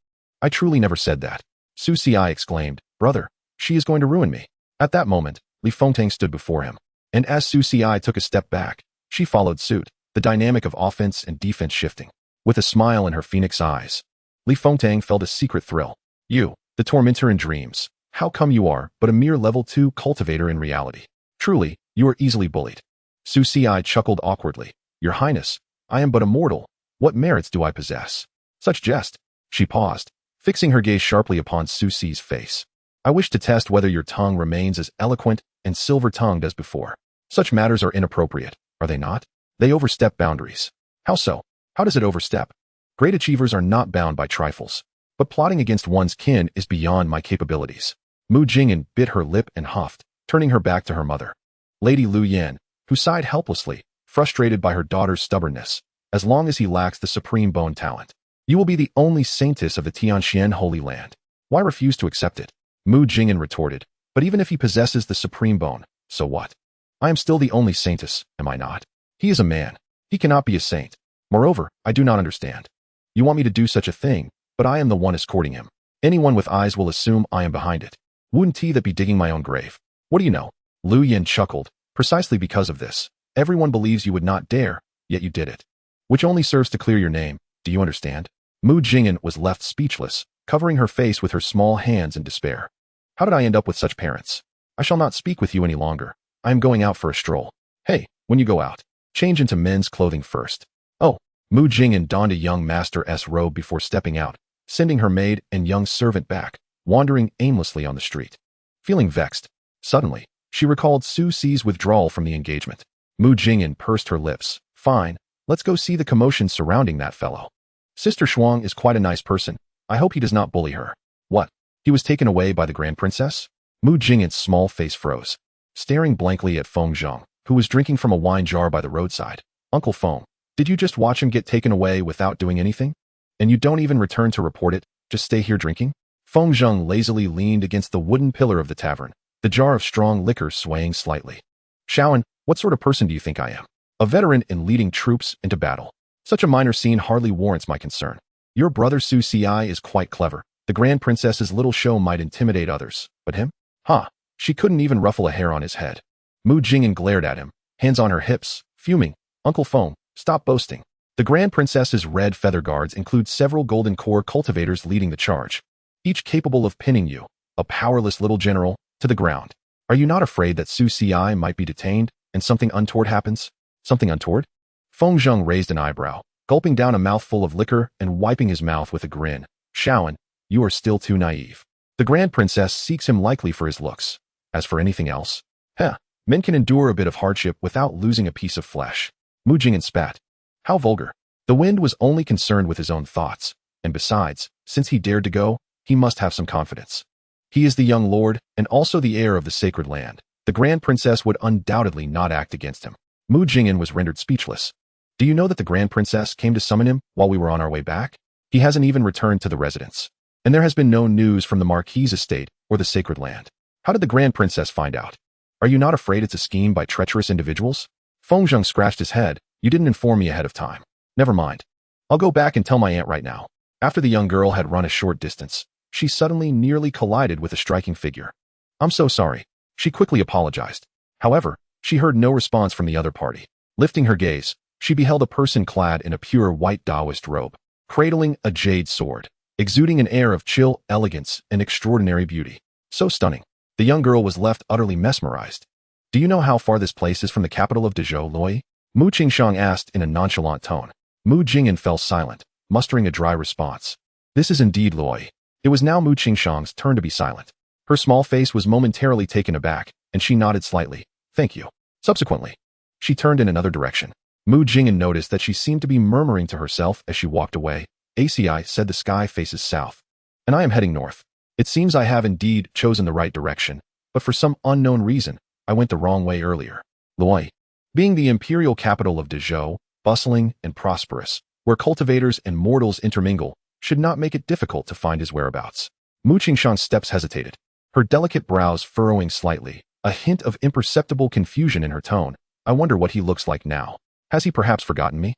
I truly never said that. Su Xi exclaimed, brother, she is going to ruin me. At that moment, Li Fengtang stood before him. And as Su Xi took a step back, she followed suit, the dynamic of offense and defense shifting. With a smile in her phoenix eyes, Li Fengtang felt a secret thrill. You, the tormentor in dreams, how come you are but a mere level 2 cultivator in reality? Truly, you are easily bullied. Su Xi chuckled awkwardly. Your Highness, I am but a mortal. What merits do I possess? Such jest. She paused, fixing her gaze sharply upon Su Xi's face. I wish to test whether your tongue remains as eloquent and silver-tongued as before. Such matters are inappropriate, are they not? They overstep boundaries. How so? How does it overstep? Great achievers are not bound by trifles. But plotting against one's kin is beyond my capabilities. Mu Jingyan bit her lip and huffed, turning her back to her mother. Lady Lu Yan, who sighed helplessly, frustrated by her daughter's stubbornness, as long as he lacks the supreme bone talent. You will be the only saintess of the Tianxian Holy Land. Why refuse to accept it? Mu Jingyan retorted, but even if he possesses the supreme bone, so what? I am still the only saintess, am I not? He is a man. He cannot be a saint. Moreover, I do not understand. You want me to do such a thing, but I am the one escorting him. Anyone with eyes will assume I am behind it. Wouldn't he that be digging my own grave? What do you know? Lu Yan chuckled, precisely because of this. Everyone believes you would not dare, yet you did it. Which only serves to clear your name, do you understand? Mu Jingyan was left speechless, covering her face with her small hands in despair. How did I end up with such parents? I shall not speak with you any longer. I am going out for a stroll. Hey, when you go out, change into men's clothing first. Oh, Mu Jingyan donned a young master's robe before stepping out, sending her maid and young servant back, wandering aimlessly on the street. Feeling vexed, suddenly, she recalled Su Xi's withdrawal from the engagement. Mu Jingyan pursed her lips. Fine, let's go see the commotion surrounding that fellow. Sister Shuang is quite a nice person. I hope he does not bully her. What? He was taken away by the Grand Princess? Mu Jingyan's small face froze, staring blankly at Feng Zhang, who was drinking from a wine jar by the roadside. Uncle Feng, did you just watch him get taken away without doing anything? And you don't even return to report it, just stay here drinking? Feng Zhang lazily leaned against the wooden pillar of the tavern, the jar of strong liquor swaying slightly. Shaoan, what sort of person do you think I am? A veteran in leading troops into battle. Such a minor scene hardly warrants my concern. Your brother Su Xi is quite clever. The Grand Princess's little show might intimidate others, but him? She couldn't even ruffle a hair on his head. Mu Jingyan glared at him, hands on her hips, fuming. Uncle Feng, stop boasting. The Grand Princess's red feather guards include several golden core cultivators leading the charge, each capable of pinning you, a powerless little general, to the ground. Are you not afraid that Su Xi might be detained and something untoward happens? Something untoward? Feng Zhang raised an eyebrow, gulping down a mouthful of liquor and wiping his mouth with a grin. Shaoan, you are still too naive. The Grand Princess seeks him likely for his looks. As for anything else, men can endure a bit of hardship without losing a piece of flesh. Mu Jingyan spat. How vulgar. The wind was only concerned with his own thoughts, and besides, since he dared to go, he must have some confidence. He is the young lord, and also the heir of the sacred land. The Grand Princess would undoubtedly not act against him. Mu Jingyan was rendered speechless. Do you know that the Grand Princess came to summon him while we were on our way back? He hasn't even returned to the residence. And there has been no news from the Marquis's estate or the sacred land. How did the Grand Princess find out? Are you not afraid it's a scheme by treacherous individuals? Feng Zhang scratched his head. You didn't inform me ahead of time. Never mind. I'll go back and tell my aunt right now. After the young girl had run a short distance, she suddenly nearly collided with a striking figure. I'm so sorry. She quickly apologized. However, she heard no response from the other party. Lifting her gaze, she beheld a person clad in a pure white Taoist robe, cradling a jade sword, exuding an air of chill elegance and extraordinary beauty. So stunning. The young girl was left utterly mesmerized. Do you know how far this place is from the capital of Dezhou, Loi? Mu Qingshang asked in a nonchalant tone. Mu Jingyan fell silent, mustering a dry response. This is indeed Loi. It was now Mu Qingshang's turn to be silent. Her small face was momentarily taken aback, and she nodded slightly. Thank you. Subsequently, she turned in another direction. Mu Jingyan noticed that she seemed to be murmuring to herself as she walked away. ACI said the sky faces south, and I am heading north. It seems I have indeed chosen the right direction, but for some unknown reason, I went the wrong way earlier. Loi, being the imperial capital of Dezhou, bustling and prosperous, where cultivators and mortals intermingle, should not make it difficult to find his whereabouts. Mu Qingshang's steps hesitated, her delicate brows furrowing slightly, a hint of imperceptible confusion in her tone. I wonder what he looks like now. Has he perhaps forgotten me?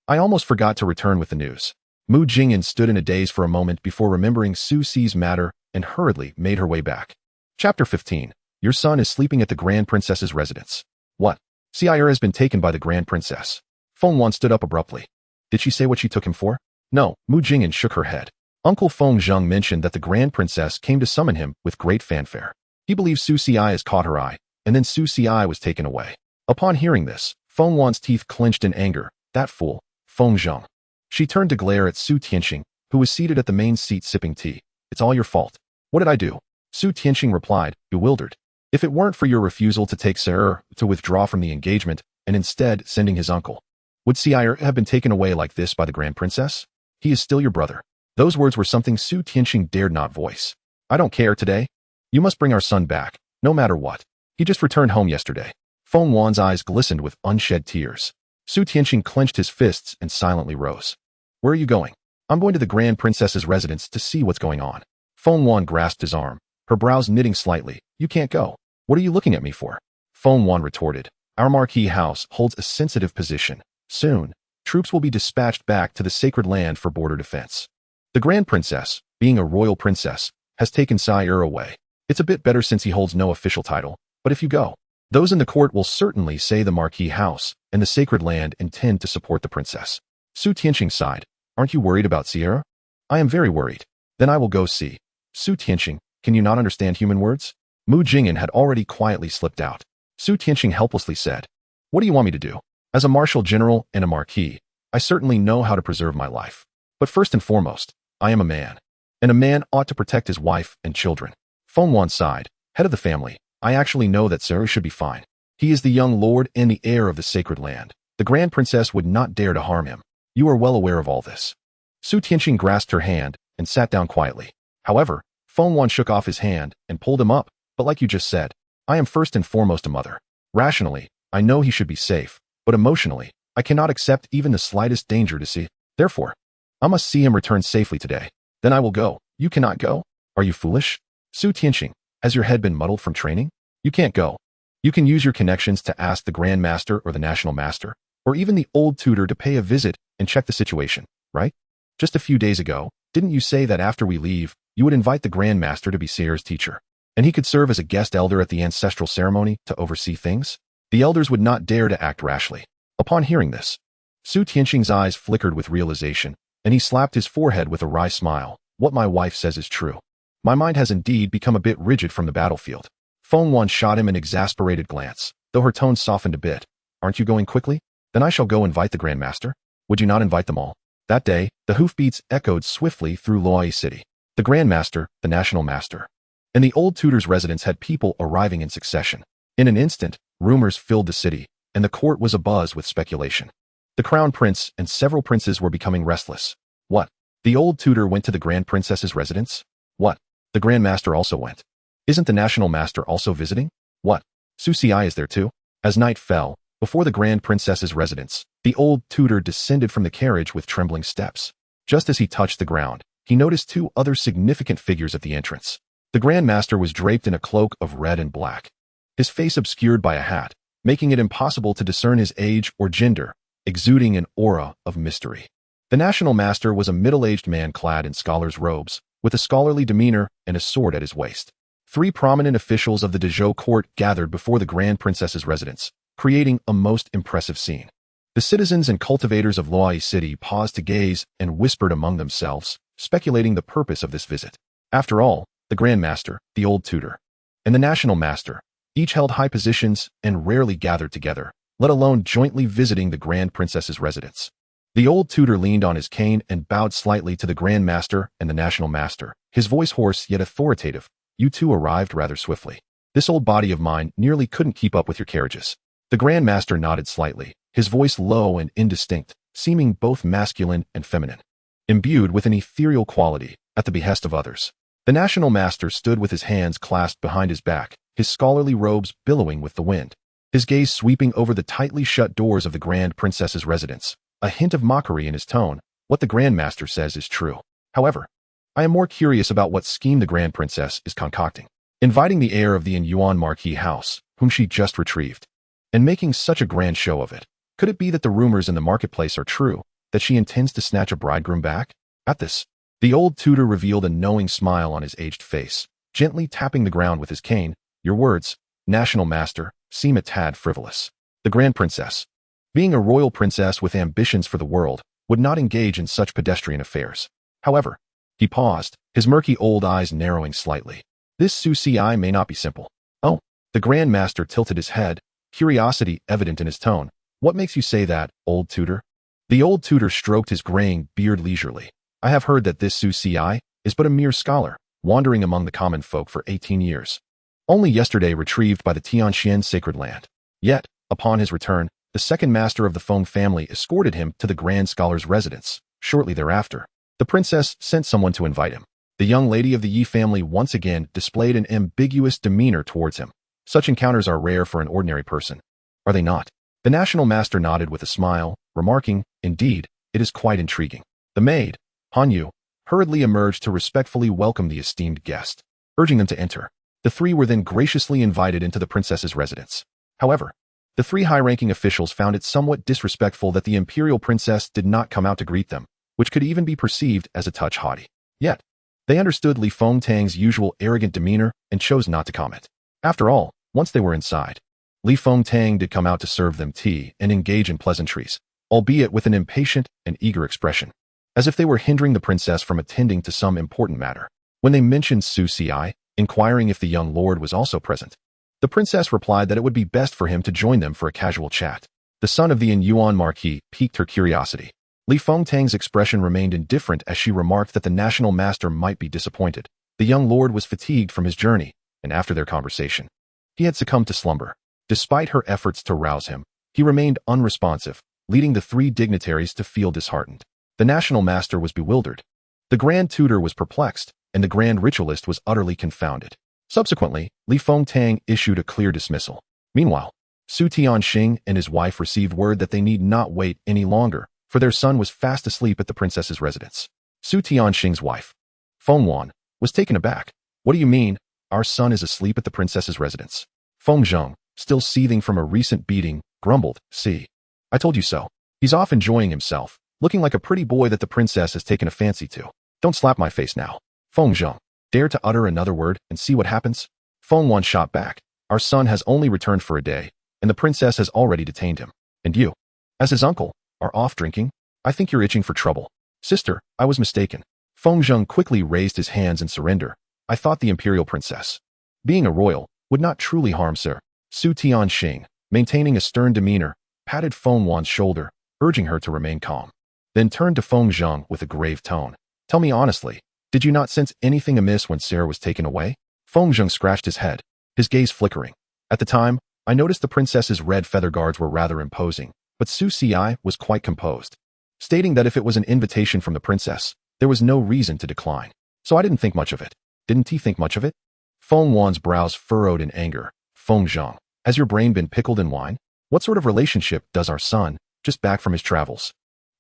I almost forgot to return with the news. Mu Jingyan stood in a daze for a moment before remembering Su Si's matter and hurriedly made her way back. Chapter 15. Your son is sleeping at the Grand Princess's residence. What? Xiaira has been taken by the Grand Princess. Feng Wan stood up abruptly. Did she say what she took him for? No, Mu Jingyan shook her head. Uncle Feng Zheng mentioned that the Grand Princess came to summon him with great fanfare. He believes Su Si has caught her eye, and then Su Si was taken away. Upon hearing this, Feng Wan's teeth clenched in anger. That fool, Feng Zheng. She turned to glare at Su Tianxing, who was seated at the main seat sipping tea. It's all your fault. What did I do? Su Tianxing replied, bewildered. If it weren't for your refusal to take Sir to withdraw from the engagement, and instead sending his uncle, would Xiaira have been taken away like this by the Grand Princess? He is still your brother. Those words were something Su Tianxing dared not voice. I don't care today. You must bring our son back, no matter what. He just returned home yesterday. Feng Wan's eyes glistened with unshed tears. Su Tianxing clenched his fists and silently rose. Where are you going? I'm going to the Grand Princess's residence to see what's going on. Feng Wan grasped his arm, her brows knitting slightly. You can't go. What are you looking at me for? Feng Wan retorted. Our marquee house holds a sensitive position. Soon, troops will be dispatched back to the sacred land for border defense. The Grand Princess, being a royal princess, has taken Xiaira away. It's a bit better since he holds no official title, but if you go, those in the court will certainly say the marquee house and the sacred land intend to support the princess. Su Tianxing sighed. Aren't you worried about Xiaira? I am very worried. Then I will go see. Su Tianxing, can you not understand human words? Mu Jingyan had already quietly slipped out. Su Tianxing helplessly said, what do you want me to do? As a martial general and a marquis, I certainly know how to preserve my life. But first and foremost, I am a man. And a man ought to protect his wife and children. Feng Wan sighed. Head of the family, I actually know that Sir should be fine. He is the young lord and the heir of the sacred land. The Grand Princess would not dare to harm him. You are well aware of all this. Su Tianxing grasped her hand and sat down quietly. However, Feng Wan shook off his hand and pulled him up. But like you just said, I am first and foremost a mother. Rationally, I know he should be safe, but emotionally, I cannot accept even the slightest danger to see. Therefore, I must see him return safely today. Then I will go. You cannot go. Are you foolish? Su Tianxing, has your head been muddled from training? You can't go. You can use your connections to ask the Grand Master or the National Master, or even the old tutor to pay a visit and check the situation, right? Just a few days ago, didn't you say that after we leave, you would invite the Grand Master to be Seir's teacher, and he could serve as a guest elder at the ancestral ceremony to oversee things? The elders would not dare to act rashly. Upon hearing this, Su Tianxing's eyes flickered with realization, and he slapped his forehead with a wry smile. What my wife says is true. My mind has indeed become a bit rigid from the battlefield. Feng Wan shot him an exasperated glance, though her tone softened a bit. Aren't you going quickly? Then I shall go invite the Grand Master. Would you not invite them all? That day, the hoofbeats echoed swiftly through Luoyi City. The Grand Master, the National Master, and the old tutor's residence had people arriving in succession. In an instant, rumors filled the city, and the court was abuzz with speculation. The Crown Prince and several princes were becoming restless. What? The old tutor went to the Grand Princess's residence? What? The Grand Master also went. Isn't the National Master also visiting? What? Su Si is there too? As night fell, before the Grand Princess's residence, the old tutor descended from the carriage with trembling steps. Just as he touched the ground, he noticed two other significant figures at the entrance. The Grand Master was draped in a cloak of red and black, his face obscured by a hat, making it impossible to discern his age or gender, exuding an aura of mystery. The National Master was a middle-aged man clad in scholar's robes, with a scholarly demeanor and a sword at his waist. Three prominent officials of the Dezhou court gathered before the Grand Princess's residence, creating a most impressive scene. The citizens and cultivators of Luoyi City paused to gaze and whispered among themselves, speculating the purpose of this visit. After all, the Grand Master, the old tutor, and the National Master, each held high positions and rarely gathered together, let alone jointly visiting the Grand Princess's residence. The old tutor leaned on his cane and bowed slightly to the Grand Master and the National Master, his voice hoarse yet authoritative. You two arrived rather swiftly. This old body of mine nearly couldn't keep up with your carriages. The Grand Master nodded slightly, his voice low and indistinct, seeming both masculine and feminine, imbued with an ethereal quality, at the behest of others. The National Master stood with his hands clasped behind his back, his scholarly robes billowing with the wind, his gaze sweeping over the tightly shut doors of the Grand Princess's residence, a hint of mockery in his tone. What the Grand Master says is true. However, I am more curious about what scheme the Grand Princess is concocting, inviting the heir of the Yuan marquee house, whom she just retrieved, and making such a grand show of it. Could it be that the rumors in the marketplace are true, that she intends to snatch a bridegroom back? At this, the old tutor revealed a knowing smile on his aged face, gently tapping the ground with his cane. Your words, national master, seem a tad frivolous. The Grand Princess, being a royal princess with ambitions for the world, would not engage in such pedestrian affairs. However, he paused, his murky old eyes narrowing slightly. This xianxia may not be simple. Oh, the Grand Master tilted his head, curiosity evident in his tone. What makes you say that, old tutor? The old tutor stroked his graying beard leisurely. I have heard that this xianxia is but a mere scholar, wandering among the common folk for 18 years. Only yesterday retrieved by the Tianxian sacred land. Yet, upon his return, the second master of the Feng family escorted him to the grand scholar's residence. Shortly thereafter, the princess sent someone to invite him. The young lady of the Yi family once again displayed an ambiguous demeanor towards him. Such encounters are rare for an ordinary person. Are they not? The national master nodded with a smile, remarking, indeed, it is quite intriguing. The maid, Hanyu, hurriedly emerged to respectfully welcome the esteemed guest, urging them to enter. The three were then graciously invited into the princess's residence. However, the three high-ranking officials found it somewhat disrespectful that the imperial princess did not come out to greet them, which could even be perceived as a touch haughty. Yet, they understood Li Fengtang's usual arrogant demeanor and chose not to comment. After all, once they were inside, Li Fengtang did come out to serve them tea and engage in pleasantries, albeit with an impatient and eager expression, as if they were hindering the princess from attending to some important matter. When they mentioned Su Ci, inquiring if the young lord was also present, the princess replied that it would be best for him to join them for a casual chat. The son of the Yuan Marquis piqued her curiosity. Li Fengtang's expression remained indifferent as she remarked that the national master might be disappointed. The young lord was fatigued from his journey, and after their conversation, he had succumbed to slumber. Despite her efforts to rouse him, he remained unresponsive, leading the three dignitaries to feel disheartened. The national master was bewildered. The grand tutor was perplexed, and the grand ritualist was utterly confounded. Subsequently, Li Fengtang issued a clear dismissal. Meanwhile, Su Tianxing and his wife received word that they need not wait any longer, for their son was fast asleep at the princess's residence. Su Tianxing's wife, Feng Wan, was taken aback. What do you mean, our son is asleep at the princess's residence? Feng Zheng, still seething from a recent beating, grumbled, see, I told you so. He's off enjoying himself, looking like a pretty boy that the princess has taken a fancy to. Don't slap my face now. Feng Zheng, dare to utter another word and see what happens? Feng Wan shot back. Our son has only returned for a day, and the princess has already detained him. And you, as his uncle, are off drinking? I think you're itching for trouble. Sister, I was mistaken. Feng Zheng quickly raised his hands in surrender. I thought the imperial princess, being a royal, would not truly harm Sir. Su Tianxing, maintaining a stern demeanor, patted Feng Wan's shoulder, urging her to remain calm. Then turned to Feng Zheng with a grave tone. Tell me honestly, did you not sense anything amiss when Sarah was taken away? Feng Zheng scratched his head, his gaze flickering. At the time, I noticed the princess's red feather guards were rather imposing, but Su Ci was quite composed, stating that if it was an invitation from the princess, there was no reason to decline. So I didn't think much of it. Didn't he think much of it? Feng Wan's brows furrowed in anger. Feng Zheng, has your brain been pickled in wine? What sort of relationship does our son, just back from his travels,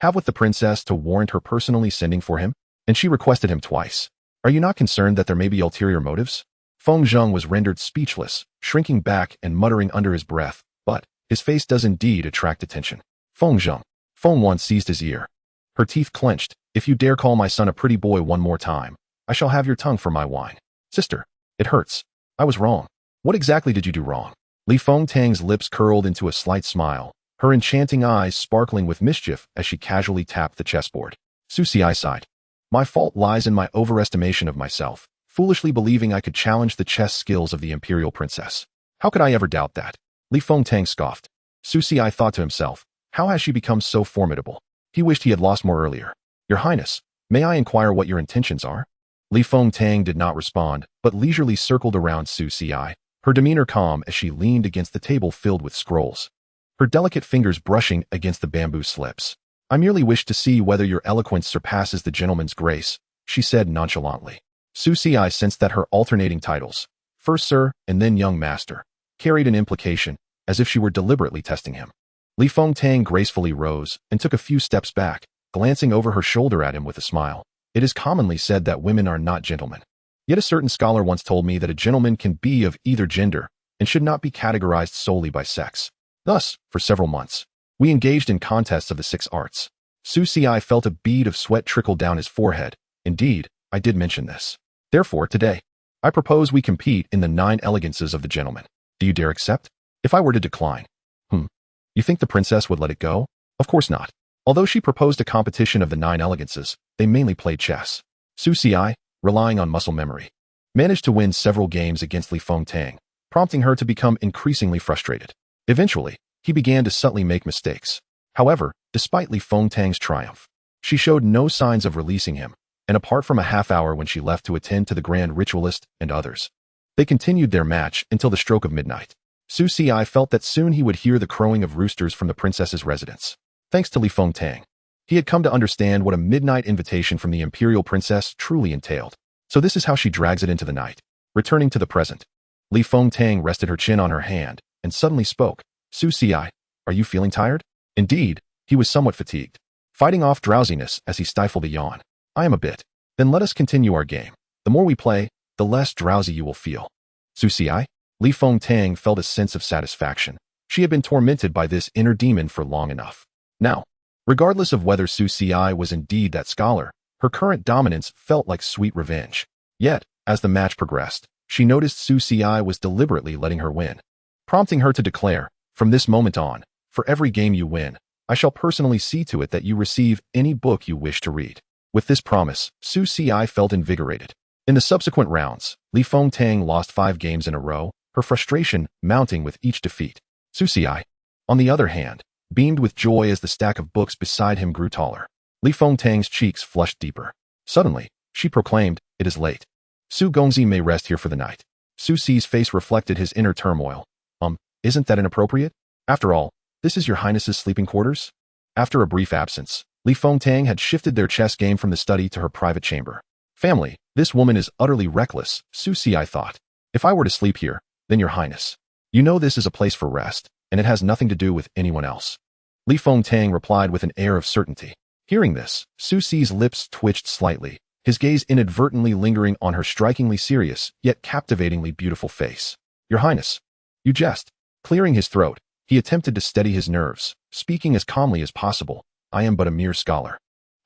have with the princess to warrant her personally sending for him? And she requested him twice. Are you not concerned that there may be ulterior motives? Feng Zheng was rendered speechless, shrinking back and muttering under his breath, but his face does indeed attract attention. Feng Zheng. Feng Wan seized his ear. Her teeth clenched. If you dare call my son a pretty boy one more time, I shall have your tongue for my wine. Sister, it hurts. I was wrong. What exactly did you do wrong? Li Fengtang's lips curled into a slight smile, her enchanting eyes sparkling with mischief as she casually tapped the chessboard. Su Ci sighed. My fault lies in my overestimation of myself, foolishly believing I could challenge the chess skills of the imperial princess. How could I ever doubt that? Li Fengtang scoffed. Su Ci thought to himself, how has she become so formidable? He wished he had lost more earlier. Your Highness, may I inquire what your intentions are? Li Fengtang did not respond, but leisurely circled around Su Ci, her demeanor calm as she leaned against the table filled with scrolls, her delicate fingers brushing against the bamboo slips. I merely wish to see whether your eloquence surpasses the gentleman's grace, she said nonchalantly. Su Ci sensed that her alternating titles, first Sir and then Young Master, carried an implication, as if she were deliberately testing him. Li Fengtang gracefully rose and took a few steps back, glancing over her shoulder at him with a smile. It is commonly said that women are not gentlemen. Yet a certain scholar once told me that a gentleman can be of either gender and should not be categorized solely by sex. Thus, for several months, we engaged in contests of the 6 arts. Su Xi felt a bead of sweat trickle down his forehead. Indeed, I did mention this. Therefore, today, I propose we compete in the 9 elegances of the gentleman. Do you dare accept? If I were to decline. You think the princess would let it go? Of course not. Although she proposed a competition of the 9 elegances, they mainly played chess. Su Xi, relying on muscle memory, managed to win several games against Li Fengtang, prompting her to become increasingly frustrated. Eventually, he began to subtly make mistakes. However, despite Li Fengtang's triumph, she showed no signs of releasing him, and apart from a half hour when she left to attend to the grand ritualist and others, they continued their match until the stroke of midnight. Su Xi felt that soon he would hear the crowing of roosters from the princess's residence. Thanks to Li Fengtang, he had come to understand what a midnight invitation from the imperial princess truly entailed. So this is how she drags it into the night. Returning to the present, Li Fengtang rested her chin on her hand and suddenly spoke. Su Xi, are you feeling tired? Indeed, he was somewhat fatigued, fighting off drowsiness as he stifled a yawn. I am a bit. Then let us continue our game. The more we play, the less drowsy you will feel. Su Xi? Li Fengtang felt a sense of satisfaction. She had been tormented by this inner demon for long enough. Now, regardless of whether Su Xi was indeed that scholar, her current dominance felt like sweet revenge. Yet, as the match progressed, she noticed Su Xi was deliberately letting her win, prompting her to declare, from this moment on, for every game you win, I shall personally see to it that you receive any book you wish to read. With this promise, Su Xi felt invigorated. In the subsequent rounds, Li Fengtang lost 5 games in a row, her frustration mounting with each defeat. Su Xi, on the other hand, beamed with joy as the stack of books beside him grew taller. Li Fengtang's cheeks flushed deeper. Suddenly, she proclaimed, it is late. Su Gongzi may rest here for the night. Su Xi's face reflected his inner turmoil. Isn't that inappropriate? After all, this is your highness's sleeping quarters? After a brief absence, Li Fengtang had shifted their chess game from the study to her private chamber. Family, this woman is utterly reckless, Su Xi thought. If I were to sleep here, then your highness. You know this is a place for rest, and it has nothing to do with anyone else. Li Fengtang replied with an air of certainty. Hearing this, Su Xi's lips twitched slightly, his gaze inadvertently lingering on her strikingly serious, yet captivatingly beautiful face. Your highness. You jest. Clearing his throat, he attempted to steady his nerves, speaking as calmly as possible. I am but a mere scholar.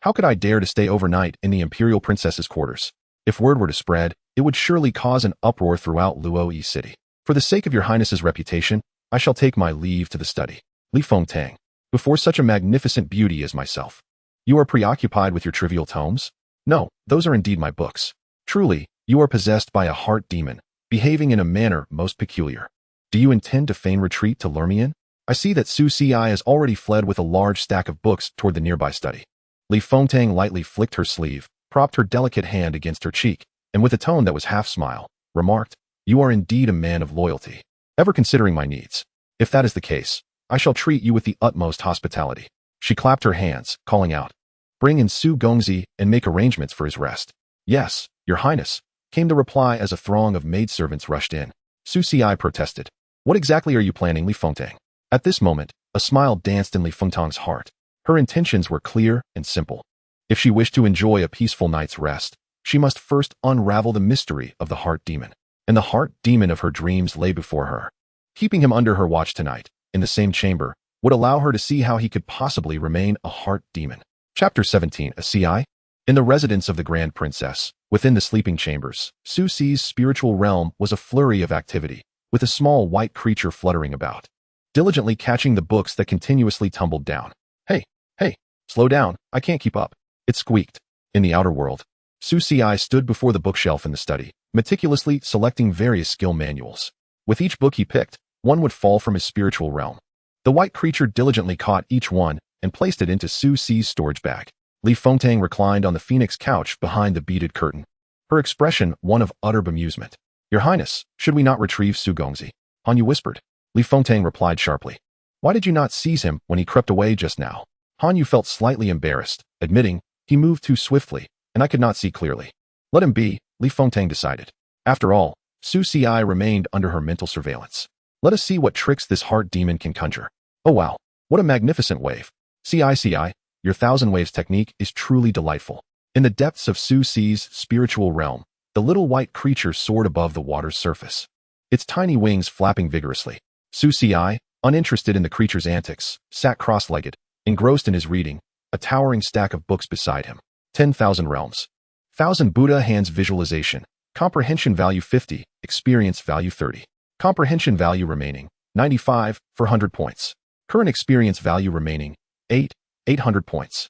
How could I dare to stay overnight in the imperial princess's quarters? If word were to spread, it would surely cause an uproar throughout Luoyi city. For the sake of your highness's reputation, I shall take my leave to the study. Li Fengtang, before such a magnificent beauty as myself. You are preoccupied with your trivial tomes? No, those are indeed my books. Truly, you are possessed by a heart demon, behaving in a manner most peculiar. Do you intend to feign retreat to lure me in? I see that Su Xi has already fled with a large stack of books toward the nearby study. Li Fengtang lightly flicked her sleeve, propped her delicate hand against her cheek, and with a tone that was half smile, remarked, You are indeed a man of loyalty, ever considering my needs. If that is the case, I shall treat you with the utmost hospitality. She clapped her hands, calling out, Bring in Su Gongzi and make arrangements for his rest. Yes, your highness, came the reply as a throng of maidservants rushed in. Su Xi protested. What exactly are you planning, Li Fengtang? At this moment, a smile danced in Li Fengtang's heart. Her intentions were clear and simple. If she wished to enjoy a peaceful night's rest, she must first unravel the mystery of the heart demon. And the heart demon of her dreams lay before her. Keeping him under her watch tonight, in the same chamber, would allow her to see how he could possibly remain a heart demon. Chapter 17, A Ci? In the residence of the Grand Princess, within the sleeping chambers, Su Xi's spiritual realm was a flurry of activity, with a small white creature fluttering about, diligently catching the books that continuously tumbled down. Hey, slow down, I can't keep up. It squeaked. In the outer world, Su Xi stood before the bookshelf in the study, meticulously selecting various skill manuals. With each book he picked, one would fall from his spiritual realm. The white creature diligently caught each one and placed it into Su Xi's storage bag. Li Fengtang reclined on the phoenix couch behind the beaded curtain, her expression one of utter bemusement. Your Highness, should we not retrieve Su Gongzi? Hanyu whispered. Li Fengtang replied sharply. Why did you not seize him when he crept away just now? Hanyu felt slightly embarrassed, admitting, he moved too swiftly, and I could not see clearly. Let him be, Li Fengtang decided. After all, Su Xi remained under her mental surveillance. Let us see what tricks this heart demon can conjure. Oh wow, what a magnificent wave. Ci, your thousand waves technique is truly delightful. In the depths of Su Xi's spiritual realm, the little white creature soared above the water's surface, its tiny wings flapping vigorously. Su Xi, uninterested in the creature's antics, sat cross-legged, engrossed in his reading, a towering stack of books beside him. 10,000 realms. 1,000 Buddha hands visualization. Comprehension value 50, experience value 30. Comprehension value remaining, 95, for 100 points. Current experience value remaining, 8, 800 points.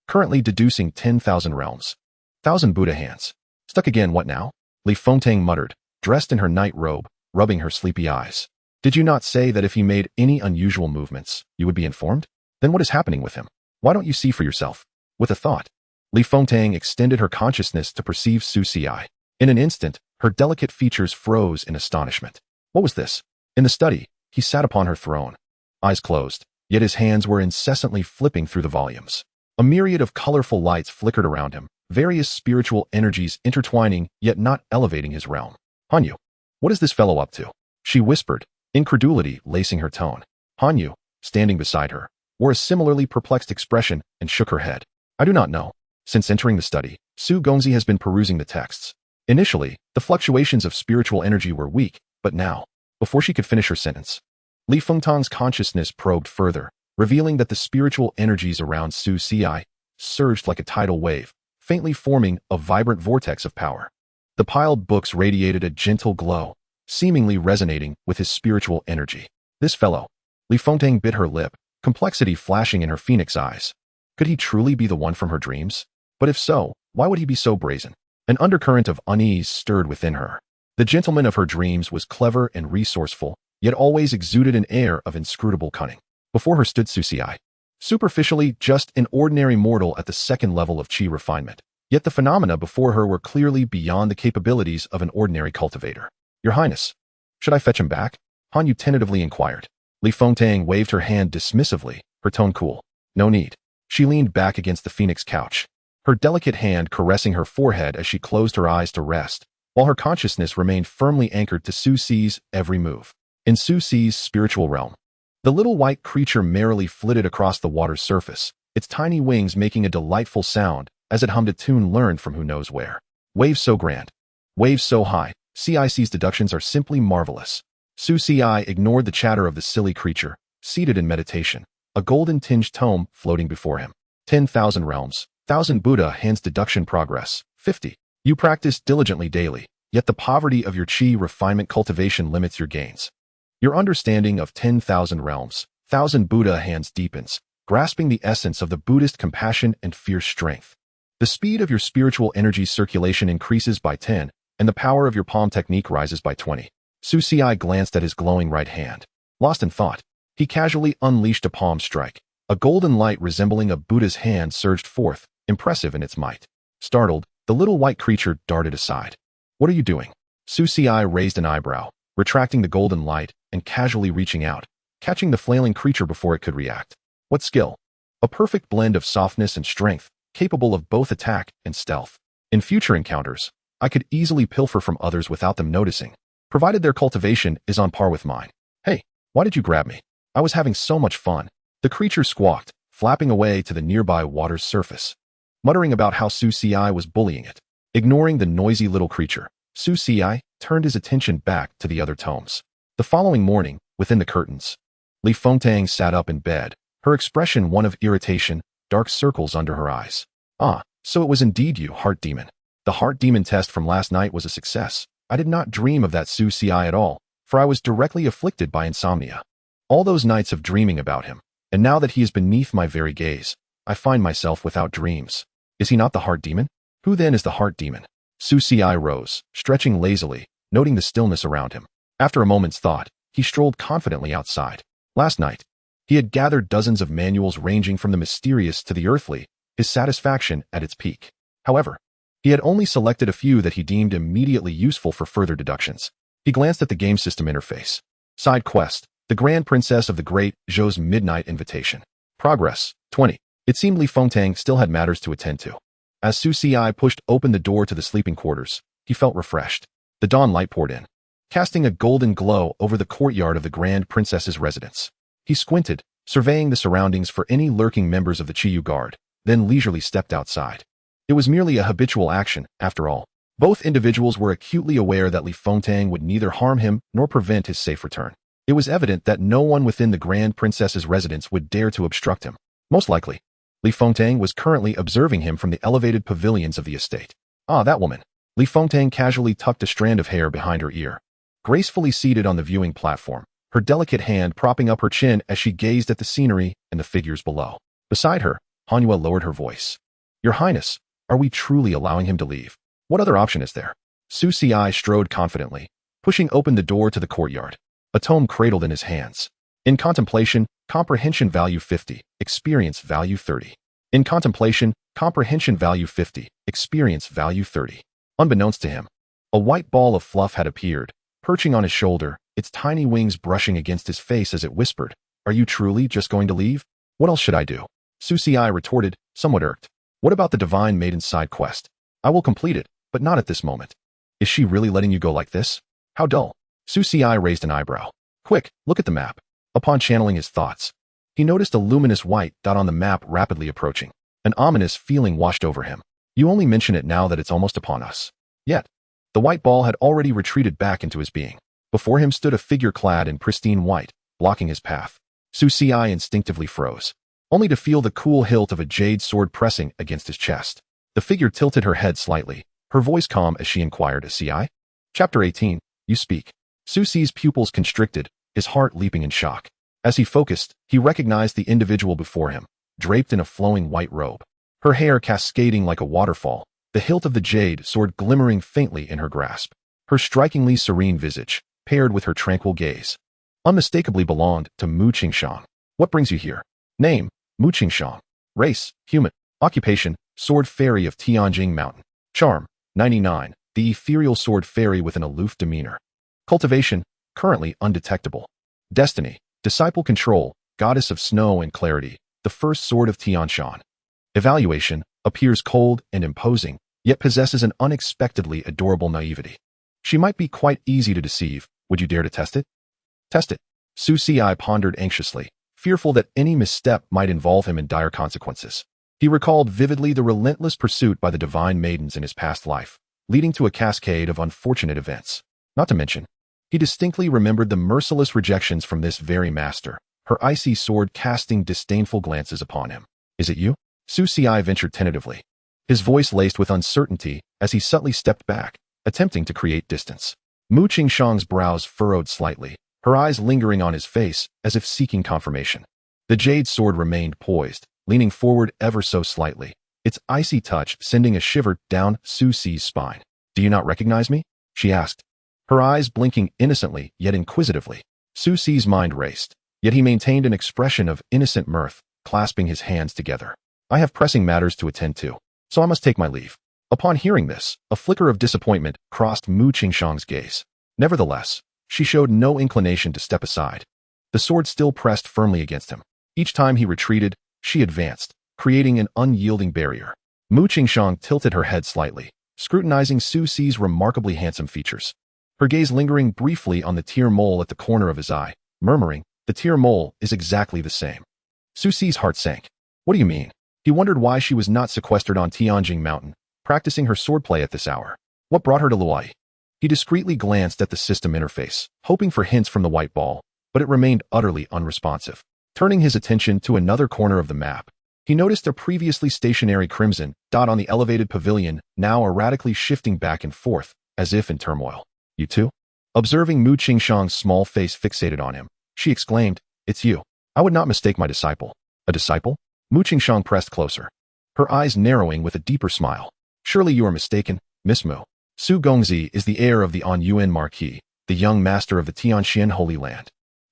Currently deducing 10,000 realms. 1,000 Buddha hands. Stuck again, what now? Li Fengtang muttered, dressed in her night robe, rubbing her sleepy eyes. Did you not say that if he made any unusual movements, you would be informed? Then what is happening with him? Why don't you see for yourself? With a thought, Li Fengtang extended her consciousness to perceive Su Xi. In an instant, her delicate features froze in astonishment. What was this? In the study, he sat upon her throne, eyes closed, yet his hands were incessantly flipping through the volumes. A myriad of colorful lights flickered around him, various spiritual energies intertwining yet not elevating his realm. Hanyu, what is this fellow up to? She whispered, incredulity lacing her tone. Hanyu, standing beside her, wore a similarly perplexed expression and shook her head. I do not know. Since entering the study, Su Gongzi has been perusing the texts. Initially, the fluctuations of spiritual energy were weak, but now, before she could finish her sentence, Li Fengtang's consciousness probed further, revealing that the spiritual energies around Su Xi surged like a tidal wave, faintly forming a vibrant vortex of power. The piled books radiated a gentle glow, seemingly resonating with his spiritual energy. This fellow, Li Fengtang bit her lip, complexity flashing in her phoenix eyes. Could he truly be the one from her dreams? But if so, why would he be so brazen? An undercurrent of unease stirred within her. The gentleman of her dreams was clever and resourceful, yet always exuded an air of inscrutable cunning. Before her stood Su Xi, superficially just an ordinary mortal at the second level of qi refinement. Yet the phenomena before her were clearly beyond the capabilities of an ordinary cultivator. Your Highness, should I fetch him back? Hanyu tentatively inquired. Li Fengtang waved her hand dismissively, her tone cool. No need. She leaned back against the phoenix couch, her delicate hand caressing her forehead as she closed her eyes to rest, while her consciousness remained firmly anchored to Su Xi's every move. In Su Xi's spiritual realm, the little white creature merrily flitted across the water's surface, its tiny wings making a delightful sound as it hummed a tune learned from who knows where. Waves so grand, waves so high, CIC's deductions are simply marvelous. Su Xi ignored the chatter of the silly creature, seated in meditation, a golden-tinged tome floating before him. 10,000 realms, 1,000 Buddha hands deduction progress, 50. You practice diligently daily, yet the poverty of your qi refinement cultivation limits your gains. Your understanding of 10,000 realms, 1,000 Buddha hands deepens, grasping the essence of the Buddhist compassion and fierce strength. The speed of your spiritual energy circulation increases by 10, and the power of your palm technique rises by 20. Su Xi glanced at his glowing right hand. Lost in thought, he casually unleashed a palm strike. A golden light resembling a Buddha's hand surged forth, impressive in its might. Startled, the little white creature darted aside. What are you doing? Su Xi raised an eyebrow, retracting the golden light and casually reaching out, catching the flailing creature before it could react. What skill? A perfect blend of softness and strength, capable of both attack and stealth. In future encounters, I could easily pilfer from others without them noticing, provided their cultivation is on par with mine. Hey, why did you grab me? I was having so much fun. The creature squawked, flapping away to the nearby water's surface, muttering about how Su Xi was bullying it. Ignoring the noisy little creature, Su Xi turned his attention back to the other tomes. The following morning, within the curtains, Li Fengtang sat up in bed, her expression one of irritation, dark circles under her eyes. Ah, so it was indeed you, heart demon. The heart demon test from last night was a success. I did not dream of that Su Xi at all, for I was directly afflicted by insomnia. All those nights of dreaming about him, and now that he is beneath my very gaze, I find myself without dreams. Is he not the heart demon? Who then is the heart demon? Su Xi rose, stretching lazily, noting the stillness around him. After a moment's thought, he strolled confidently outside. Last night, he had gathered dozens of manuals ranging from the mysterious to the earthly, his satisfaction at its peak. However, he had only selected a few that he deemed immediately useful for further deductions. He glanced at the game system interface. Side quest, the Grand Princess of the Great Zhou's Midnight Invitation. Progress, 20. It seemed Li Fengtang still had matters to attend to. As Su Xi pushed open the door to the sleeping quarters, he felt refreshed. The dawn light poured in, casting a golden glow over the courtyard of the Grand Princess's residence. He squinted, surveying the surroundings for any lurking members of the Qiyu Guard, then leisurely stepped outside. It was merely a habitual action, after all. Both individuals were acutely aware that Li Fengtang would neither harm him nor prevent his safe return. It was evident that no one within the Grand Princess's residence would dare to obstruct him. Most likely, Li Fengtang was currently observing him from the elevated pavilions of the estate. Ah, that woman. Li Fengtang casually tucked a strand of hair behind her ear. Gracefully seated on the viewing platform, her delicate hand propping up her chin as she gazed at the scenery and the figures below. Beside her, Hanyu lowered her voice. Your Highness, are we truly allowing him to leave? What other option is there? Su Ci strode confidently, pushing open the door to the courtyard, a tome cradled in his hands. In contemplation, comprehension value 50, experience value 30. In contemplation, comprehension value 50, experience value 30. Unbeknownst to him, a white ball of fluff had appeared, perching on his shoulder, its tiny wings brushing against his face as it whispered, Are you truly just going to leave? What else should I do? Su Ci retorted, somewhat irked. What about the Divine Maiden's side quest? I will complete it, but not at this moment. Is she really letting you go like this? How dull. Su Ci raised an eyebrow. Quick, look at the map. Upon channeling his thoughts, he noticed a luminous white dot on the map rapidly approaching. An ominous feeling washed over him. You only mention it now that it's almost upon us. Yet, the white ball had already retreated back into his being. Before him stood a figure clad in pristine white, blocking his path. Su Ci instinctively froze, only to feel the cool hilt of a jade sword pressing against his chest. The figure tilted her head slightly, her voice calm as she inquired, Ci? Chapter 18, You Speak. Su Ci's pupils constricted, his heart leaping in shock. As he focused, he recognized the individual before him, draped in a flowing white robe. Her hair cascading like a waterfall, the hilt of the jade sword glimmering faintly in her grasp. Her strikingly serene visage, paired with her tranquil gaze, unmistakably belonged to Mu Qingshang. What brings you here? Name, Mu Qingshang. Race, human. Occupation, sword fairy of Tianjing Mountain. Charm, 99, the ethereal sword fairy with an aloof demeanor. Cultivation, currently undetectable. Destiny, disciple control, goddess of snow and clarity, the first sword of Tianshan. Evaluation, appears cold and imposing, yet possesses an unexpectedly adorable naivety. She might be quite easy to deceive. Would you dare to test it? Test it. Su Ci pondered anxiously, fearful that any misstep might involve him in dire consequences. He recalled vividly the relentless pursuit by the divine maidens in his past life, leading to a cascade of unfortunate events. Not to mention, he distinctly remembered the merciless rejections from this very master, her icy sword casting disdainful glances upon him. Is it you? Su Ci ventured tentatively, his voice laced with uncertainty as he subtly stepped back, attempting to create distance. Mu Qingshang's brows furrowed slightly, her eyes lingering on his face as if seeking confirmation. The jade sword remained poised, leaning forward ever so slightly, its icy touch sending a shiver down Su Ci's spine. Do you not recognize me? She asked, her eyes blinking innocently yet inquisitively. Su Ci's mind raced, yet he maintained an expression of innocent mirth, clasping his hands together. I have pressing matters to attend to, so I must take my leave. Upon hearing this, a flicker of disappointment crossed Mu Qingshang's gaze. Nevertheless, she showed no inclination to step aside. The sword still pressed firmly against him. Each time he retreated, she advanced, creating an unyielding barrier. Mu Qingshang tilted her head slightly, scrutinizing Su Ci's remarkably handsome features. Her gaze lingering briefly on the tear mole at the corner of his eye, murmuring, the tear mole is exactly the same. Su Ci's heart sank. What do you mean? He wondered why she was not sequestered on Tianjing Mountain, practicing her swordplay at this hour. What brought her to Luai? He discreetly glanced at the system interface, hoping for hints from the white ball, but it remained utterly unresponsive. Turning his attention to another corner of the map, he noticed a previously stationary crimson dot on the elevated pavilion, now erratically shifting back and forth, as if in turmoil. You too? Observing Mu Qingshang's small face fixated on him, she exclaimed, It's you. I would not mistake my disciple. A disciple? Mu Qingshang pressed closer, her eyes narrowing with a deeper smile. Surely you are mistaken, Miss Mu. Su Gongzi is the heir of the An Yuan Marquis, the young master of the Tianxian Holy Land,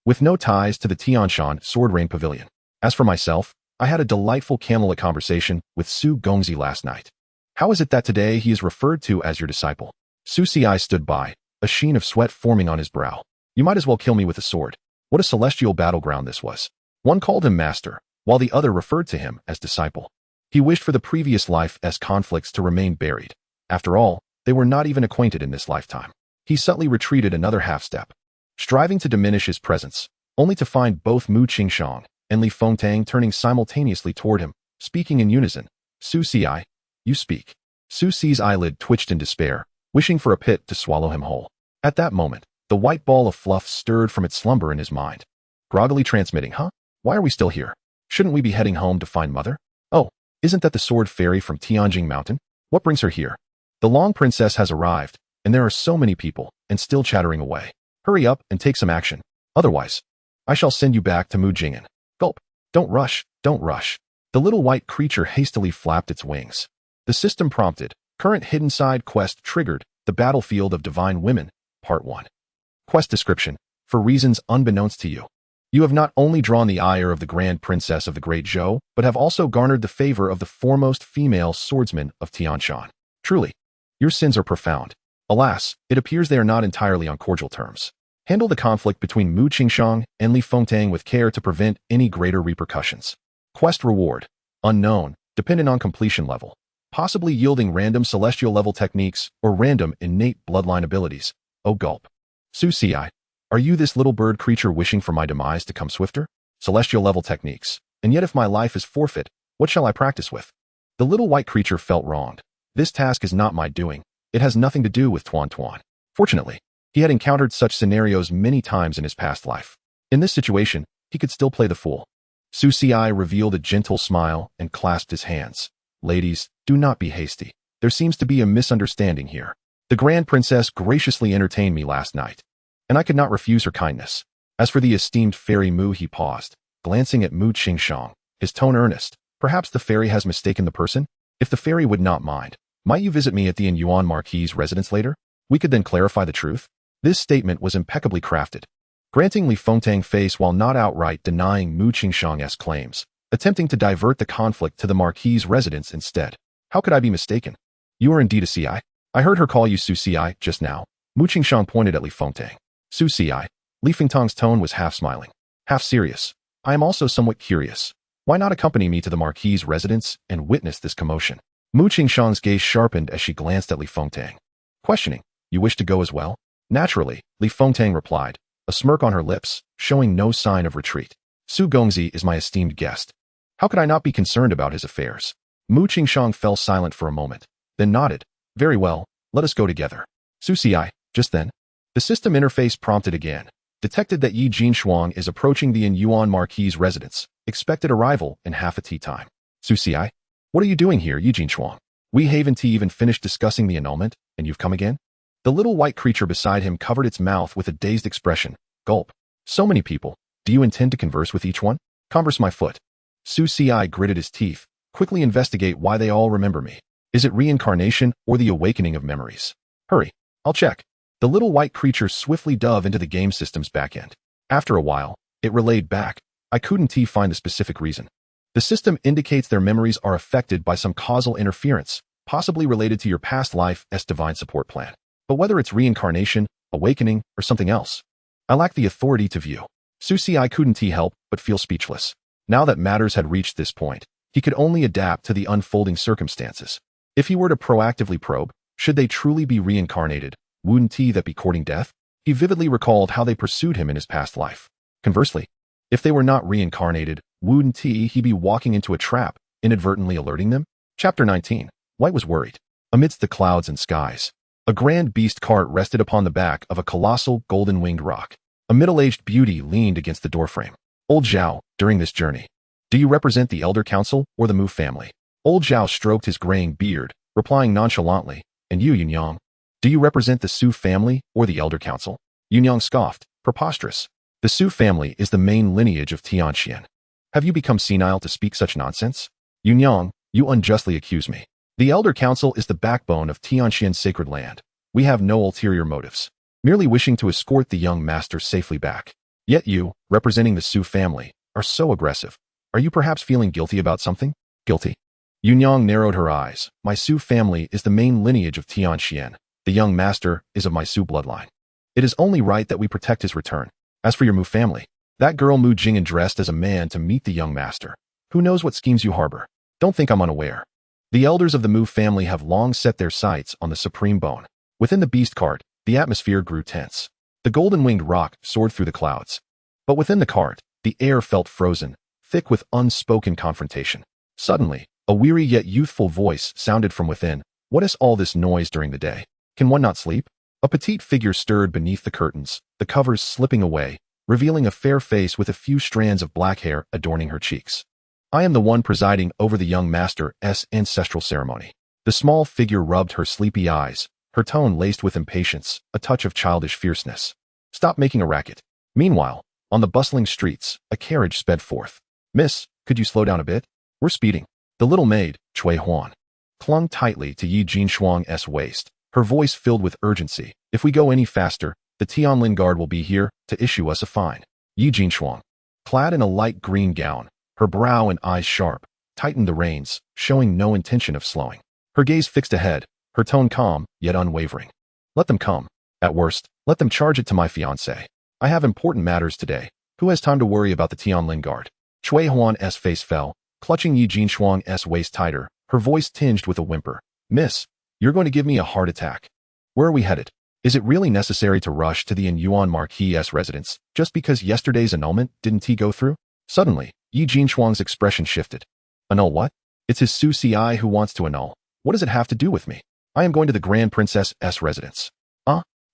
with no ties to the Tianshan Sword Rain Pavilion. As for myself, I had a delightful candlelit conversation with Su Gongzi last night. How is it that today he is referred to as your disciple? Su Ci stood by, a sheen of sweat forming on his brow. You might as well kill me with a sword. What a celestial battleground this was. One called him master, while the other referred to him as disciple. He wished for the previous life's conflicts to remain buried. After all, they were not even acquainted in this lifetime. He subtly retreated another half-step, striving to diminish his presence, only to find both Mu Qingshang and Li Fengtang turning simultaneously toward him, speaking in unison. Su Ci, you speak. Su Ci's eyelid twitched in despair, wishing for a pit to swallow him whole. At that moment, the white ball of fluff stirred from its slumber in his mind, groggily transmitting, Why are we still here? Shouldn't we be heading home to find Mother? Oh, isn't that the sword fairy from Tianjing Mountain? What brings her here? The Long Princess has arrived, and there are so many people, and still chattering away. Hurry up and take some action. Otherwise, I shall send you back to Mujingen. Gulp. Don't rush, don't rush. The little white creature hastily flapped its wings. The system prompted. Current hidden side quest triggered. The Battlefield of Divine Women, Part 1. Quest description. For reasons unbeknownst to you, you have not only drawn the ire of the Grand Princess of the Great Zhou, but have also garnered the favor of the foremost female swordsman of Tianshan. Truly, your sins are profound. Alas, it appears they are not entirely on cordial terms. Handle the conflict between Mu Qingshang and Li Fengtang with care to prevent any greater repercussions. Quest reward. Unknown, dependent on completion level. Possibly yielding random celestial level techniques or random innate bloodline abilities. Oh gulp. Su Ci, are you this little bird creature wishing for my demise to come swifter? Celestial level techniques. And yet if my life is forfeit, what shall I practice with? The little white creature felt wronged. This task is not my doing. It has nothing to do with Tuan Tuan. Fortunately, he had encountered such scenarios many times in his past life. In this situation, he could still play the fool. Su Ci revealed a gentle smile and clasped his hands. Ladies, do not be hasty. There seems to be a misunderstanding here. The Grand Princess graciously entertained me last night, and I could not refuse her kindness. As for the esteemed fairy Mu, he paused, glancing at Mu Qingshang, his tone earnest. Perhaps the fairy has mistaken the person? If the fairy would not mind, might you visit me at the Yuan Marquis's residence later? We could then clarify the truth. This statement was impeccably crafted, granting Li Fengtang face while not outright denying Mu Qingshang's claims, attempting to divert the conflict to the Marquis's residence instead. How could I be mistaken? You are indeed a Ci. I heard her call you Su Ci just now. Mu Qingshang pointed at Li Fengtang. Su Ci. Li Fengtang's tone was half smiling, half serious. I am also somewhat curious. Why not accompany me to the Marquis's residence and witness this commotion? Mu Qingshang's gaze sharpened as she glanced at Li Fengtang. Questioning, you wish to go as well? Naturally, Li Fengtang replied, a smirk on her lips, showing no sign of retreat. Su Gongzi is my esteemed guest. How could I not be concerned about his affairs? Mu Qingshang fell silent for a moment, then nodded. Very well, let us go together. Su Ci, just then, the system interface prompted again, detected that Yi Jinshuang is approaching the Yuan Marquis's residence, expected arrival in half a tea time. Su Ci, what are you doing here, Yi Jinshuang? We haven't even finished discussing the annulment, and you've come again? The little white creature beside him covered its mouth with a dazed expression. Gulp. So many people. Do you intend to converse with each one? Converse my foot. Su Ci gritted his teeth. Quickly investigate why they all remember me. Is it reincarnation or the awakening of memories? Hurry. I'll check. The little white creature swiftly dove into the game system's backend. After a while, it relayed back. I couldn't find the specific reason. The system indicates their memories are affected by some causal interference, possibly related to your past life as divine support plan. But whether it's reincarnation, awakening, or something else, I lack the authority to view. Su Ci couldn't help but feel speechless. Now that matters had reached this point, he could only adapt to the unfolding circumstances. If he were to proactively probe, should they truly be reincarnated, wouldn't he that be courting death? He vividly recalled how they pursued him in his past life. Conversely, if they were not reincarnated, wouldn't he be walking into a trap, inadvertently alerting them? Chapter 19. White was worried. Amidst the clouds and skies, a grand beast cart rested upon the back of a colossal golden-winged rock. A middle-aged beauty leaned against the doorframe. Old Zhao, during this journey, do you represent the Elder Council or the Mu family? Old Zhao stroked his graying beard, replying nonchalantly, and you, Yunyang, do you represent the Su family or the Elder Council? Yunyang scoffed, preposterous. The Su family is the main lineage of Tianxian. Have you become senile to speak such nonsense? Yunyang, you unjustly accuse me. The Elder Council is the backbone of Tianxian's sacred land. We have no ulterior motives, merely wishing to escort the young master safely back. Yet you, representing the Su family, are so aggressive. Are you perhaps feeling guilty about something? Guilty? Yunyang narrowed her eyes. My Su family is the main lineage of Tianxian. The young master is of my Su bloodline. It is only right that we protect his return. As for your Mu family, that girl Mu Jingen dressed as a man to meet the young master. Who knows what schemes you harbor? Don't think I'm unaware. The elders of the Mu family have long set their sights on the supreme bone. Within the beast cart, the atmosphere grew tense. The golden-winged rock soared through the clouds. But within the cart, the air felt frozen, thick with unspoken confrontation. Suddenly, a weary yet youthful voice sounded from within. What is all this noise during the day? Can one not sleep? A petite figure stirred beneath the curtains, the covers slipping away, revealing a fair face with a few strands of black hair adorning her cheeks. I am the one presiding over the young master's ancestral ceremony. The small figure rubbed her sleepy eyes, her tone laced with impatience, a touch of childish fierceness. Stop making a racket. Meanwhile, on the bustling streets, a carriage sped forth. Miss, could you slow down a bit? We're speeding. The little maid, Cui Huan, clung tightly to Yi Jinshuang's waist, her voice filled with urgency. If we go any faster, the Tianlin guard will be here to issue us a fine. Yi Jinshuang, clad in a light green gown, her brow and eyes sharp, tightened the reins, showing no intention of slowing. Her gaze fixed ahead, her tone calm, yet unwavering. Let them come. At worst, let them charge it to my fiancé. I have important matters today. Who has time to worry about the Tianlin guard? Cui Huan's face fell, clutching Yi Jinshuang's waist tighter, her voice tinged with a whimper. Miss, you're going to give me a heart attack. Where are we headed? Is it really necessary to rush to the Yuan Marquis' residence, just because yesterday's annulment didn't go through? Suddenly, Yi Jinshuang's expression shifted. Annul what? It's his Su Ci who wants to annul. What does it have to do with me? I am going to the Grand Princess's residence.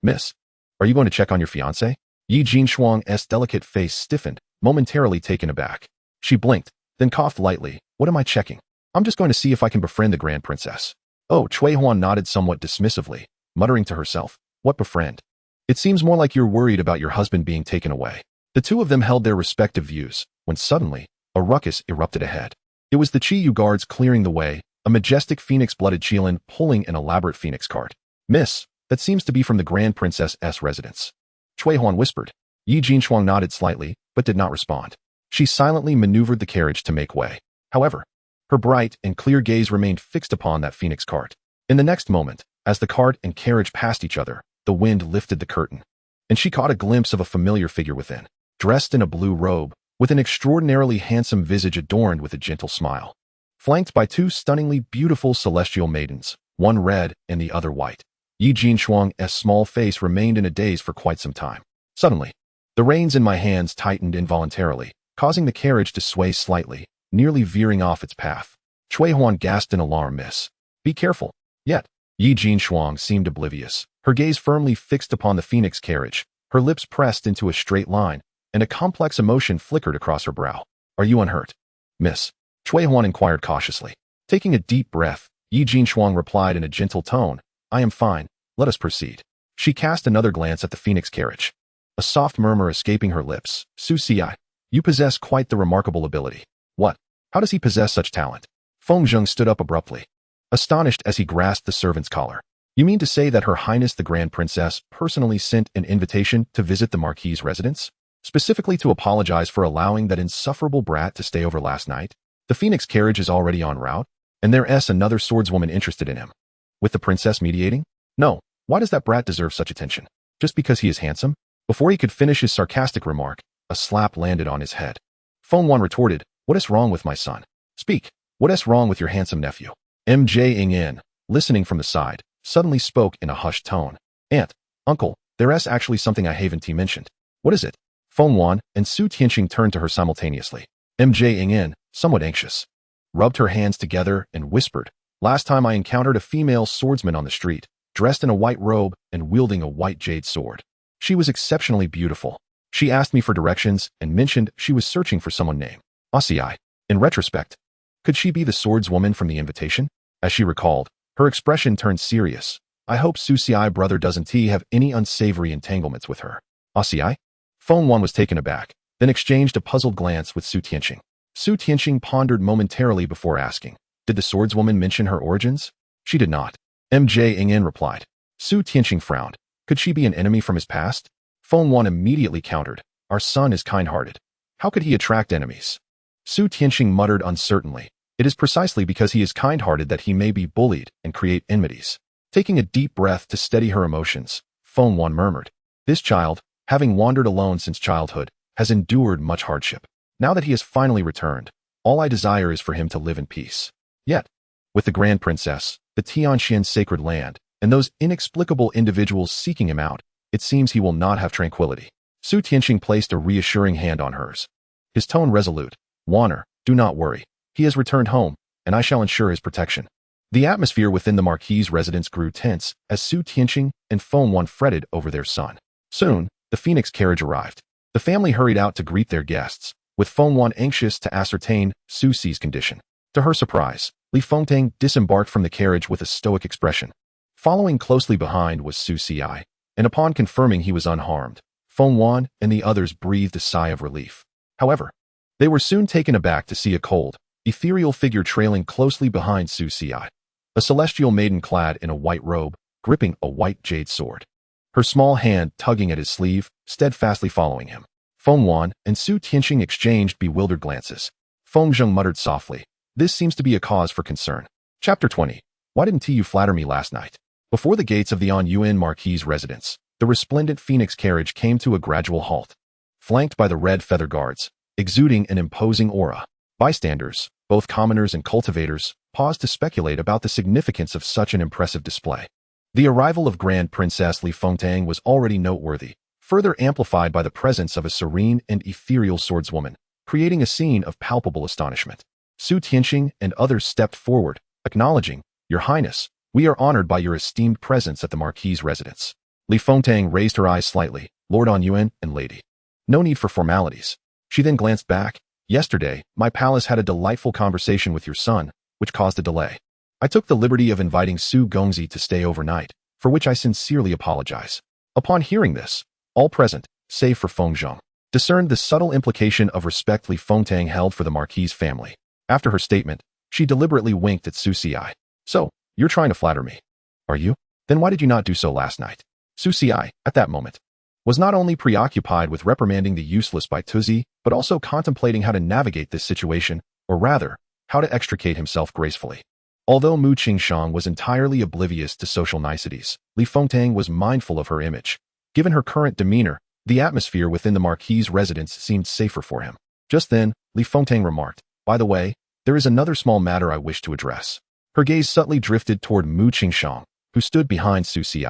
Miss, are you going to check on your fiancé? Yi Jinshuang's delicate face stiffened, momentarily taken aback. She blinked, then coughed lightly. What am I checking? I'm just going to see if I can befriend the Grand Princess. Oh, Cui Huan nodded somewhat dismissively, muttering to herself. What befriend? It seems more like you're worried about your husband being taken away. The two of them held their respective views, when suddenly, a ruckus erupted ahead. It was the Qiyu guards clearing the way, a majestic phoenix-blooded Qilin pulling an elaborate phoenix cart. Miss, that seems to be from the Grand Princess's residence. Cui Huan whispered. Yi Jinshuang nodded slightly, but did not respond. She silently maneuvered the carriage to make way. However, her bright and clear gaze remained fixed upon that phoenix cart. In the next moment, as the cart and carriage passed each other, the wind lifted the curtain, and she caught a glimpse of a familiar figure within, dressed in a blue robe, with an extraordinarily handsome visage adorned with a gentle smile, flanked by two stunningly beautiful celestial maidens, one red and the other white. Yi Jinshuang's small face remained in a daze for quite some time. Suddenly, the reins in my hands tightened involuntarily, causing the carriage to sway slightly, nearly veering off its path. Cui Huan gasped in alarm. Miss, be careful. Yet, Yi Jinshuang seemed oblivious, her gaze firmly fixed upon the phoenix carriage, her lips pressed into a straight line, and a complex emotion flickered across her brow. Are you unhurt? Miss, Cui Huan inquired cautiously. Taking a deep breath, Yi Jinshuang replied in a gentle tone, I am fine, let us proceed. She cast another glance at the phoenix carriage, a soft murmur escaping her lips. Su Ci, you possess quite the remarkable ability. What? How does he possess such talent? Feng Zheng stood up abruptly, astonished as he grasped the servant's collar. You mean to say that Her Highness the Grand Princess personally sent an invitation to visit the Marquis' residence? Specifically to apologize for allowing that insufferable brat to stay over last night? The phoenix carriage is already en route, and there's another swordswoman interested in him. With the princess mediating? No, why does that brat deserve such attention? Just because he is handsome? Before he could finish his sarcastic remark, a slap landed on his head. Feng Wan retorted, what is wrong with my son? Speak, what is wrong with your handsome nephew? MJ Ing, listening from the side, suddenly spoke in a hushed tone. Aunt, uncle, there's actually something I haven't mentioned. What is it? Feng Wan and Su Tianxing turned to her simultaneously. MJ Ing, somewhat anxious, rubbed her hands together and whispered, last time I encountered a female swordsman on the street, dressed in a white robe and wielding a white jade sword. She was exceptionally beautiful. She asked me for directions and mentioned she was searching for someone named Asii. In retrospect, could she be the swordswoman from the invitation? As she recalled, her expression turned serious. I hope Su Ci brother doesn't have any unsavory entanglements with her. Asii? Feng Wan was taken aback, then exchanged a puzzled glance with Su Tianxing. Su Tianxing pondered momentarily before asking, did the swordswoman mention her origins? She did not. MJ Ing replied. Su Tianxing frowned. Could she be an enemy from his past? Feng Wan immediately countered. Our son is kind-hearted. How could he attract enemies? Su Tianxing muttered uncertainly. It is precisely because he is kind-hearted that he may be bullied and create enmities. Taking a deep breath to steady her emotions, Feng Wan murmured. This child, having wandered alone since childhood, has endured much hardship. Now that he has finally returned, all I desire is for him to live in peace. Yet, with the Grand Princess, the Tianxian sacred land, and those inexplicable individuals seeking him out, it seems he will not have tranquility. Su Tianxing placed a reassuring hand on hers. His tone resolute. Wanner, do not worry. He has returned home, and I shall ensure his protection. The atmosphere within the Marquis' residence grew tense as Su Tianxing and Feng Wan fretted over their son. Soon, the phoenix carriage arrived. The family hurried out to greet their guests, with Fengwan anxious to ascertain Su Si's condition. To her surprise, Li Fengtang disembarked from the carriage with a stoic expression. Following closely behind was Su Si, and upon confirming he was unharmed, Fengwan and the others breathed a sigh of relief. However, they were soon taken aback to see a cold, ethereal figure trailing closely behind Su Si, a celestial maiden clad in a white robe, gripping a white jade sword. Her small hand tugging at his sleeve, steadfastly following him. Fengwan and Su Tianxing exchanged bewildered glances. Fengzheng muttered softly, "This seems to be a cause for concern." Chapter 20. Why didn't you flatter me last night? Before the gates of the An Yuan Marquis' residence, the resplendent phoenix carriage came to a gradual halt. Flanked by the red feather guards, exuding an imposing aura, bystanders, both commoners and cultivators, paused to speculate about the significance of such an impressive display. The arrival of Grand Princess Li Fengtang was already noteworthy, further amplified by the presence of a serene and ethereal swordswoman, creating a scene of palpable astonishment. Su Tianxing and others stepped forward, acknowledging, "Your Highness, we are honored by your esteemed presence at the Marquis' residence." Li Fengtang raised her eyes slightly, "Lord An Yuan and Lady. No need for formalities." She then glanced back. "Yesterday, my palace had a delightful conversation with your son, which caused a delay. I took the liberty of inviting Su Gongzi to stay overnight, for which I sincerely apologize." Upon hearing this, all present, save for Fengzheng, discerned the subtle implication of respect Li Fengtang held for the Marquis' family. After her statement, she deliberately winked at Su Si. "So, you're trying to flatter me, are you? Then why did you not do so last night?" Su Si, at that moment, was not only preoccupied with reprimanding the useless Bai Tuzi, but also contemplating how to navigate this situation, or rather, how to extricate himself gracefully. Although Mu Qingshang was entirely oblivious to social niceties, Li Fengtang was mindful of her image. Given her current demeanor, the atmosphere within the Marquis' residence seemed safer for him. Just then, Li Fengtang remarked, "By the way, there is another small matter I wish to address." Her gaze subtly drifted toward Mu Qingshang, who stood behind Su Si.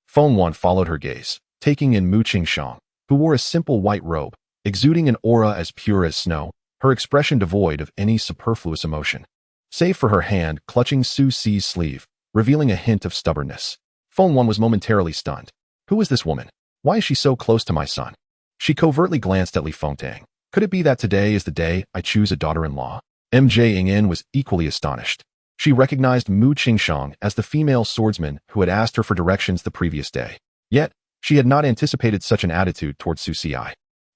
Fengwan followed her gaze, taking in Mu Qingshang, who wore a simple white robe, exuding an aura as pure as snow, her expression devoid of any superfluous emotion. Save for her hand clutching Su Si's sleeve, revealing a hint of stubbornness. Fengwan was momentarily stunned. Who is this woman? Why is she so close to my son? She covertly glanced at Li Fengtang. Could it be that today is the day I choose a daughter-in-law? MJ Yingyan was equally astonished. She recognized Mu Qingshang as the female swordsman who had asked her for directions the previous day. Yet, she had not anticipated such an attitude towards Su Si.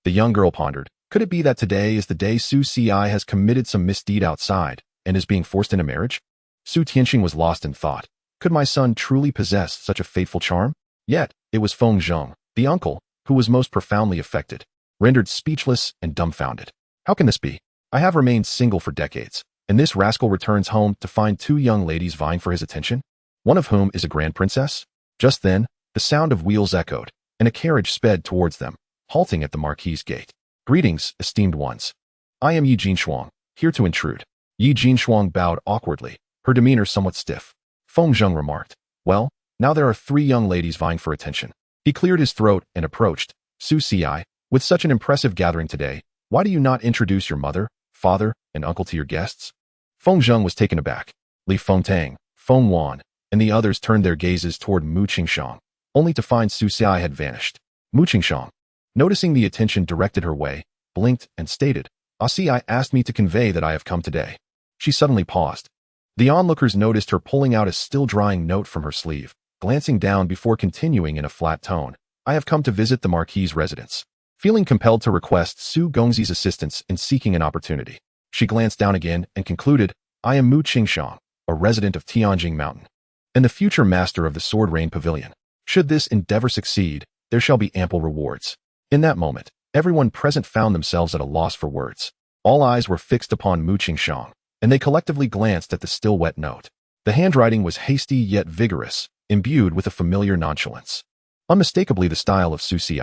The young girl pondered, could it be that today is the day Su Si has committed some misdeed outside and is being forced into marriage? Su Tianxing was lost in thought. Could my son truly possess such a fateful charm? Yet, it was Fengzheng, the uncle, who was most profoundly affected, rendered speechless and dumbfounded. How can this be? I have remained single for decades, and this rascal returns home to find two young ladies vying for his attention, one of whom is a grand princess? Just then, the sound of wheels echoed, and a carriage sped towards them, halting at the Marquis' gate. "Greetings, esteemed ones. I am Yi Jinshuang, here to intrude." Yi Jinshuang bowed awkwardly, her demeanor somewhat stiff. Fengzheng remarked, "Well, now there are three young ladies vying for attention." He cleared his throat and approached. "Su Si, with such an impressive gathering today, why do you not introduce your mother, father, and uncle to your guests?" Fengzheng was taken aback. Li Fengtang, Fengwan, and the others turned their gazes toward Mu Qingshang, only to find Su Si had vanished. Mu Qingshang, noticing the attention directed her way, blinked and stated, "Si asked me to convey that I have come today." She suddenly paused. The onlookers noticed her pulling out a still-drying note from her sleeve, glancing down before continuing in a flat tone, "I have come to visit the Marquis' residence." Feeling compelled to request Su Gongzi's assistance in seeking an opportunity, she glanced down again and concluded, "I am Mu Qingshang, a resident of Tianjing Mountain, and the future master of the Sword Rain Pavilion. Should this endeavor succeed, there shall be ample rewards." In that moment, everyone present found themselves at a loss for words. All eyes were fixed upon Mu Qingshang, and they collectively glanced at the still wet note. The handwriting was hasty yet vigorous, imbued with a familiar nonchalance. Unmistakably the style of Su Si.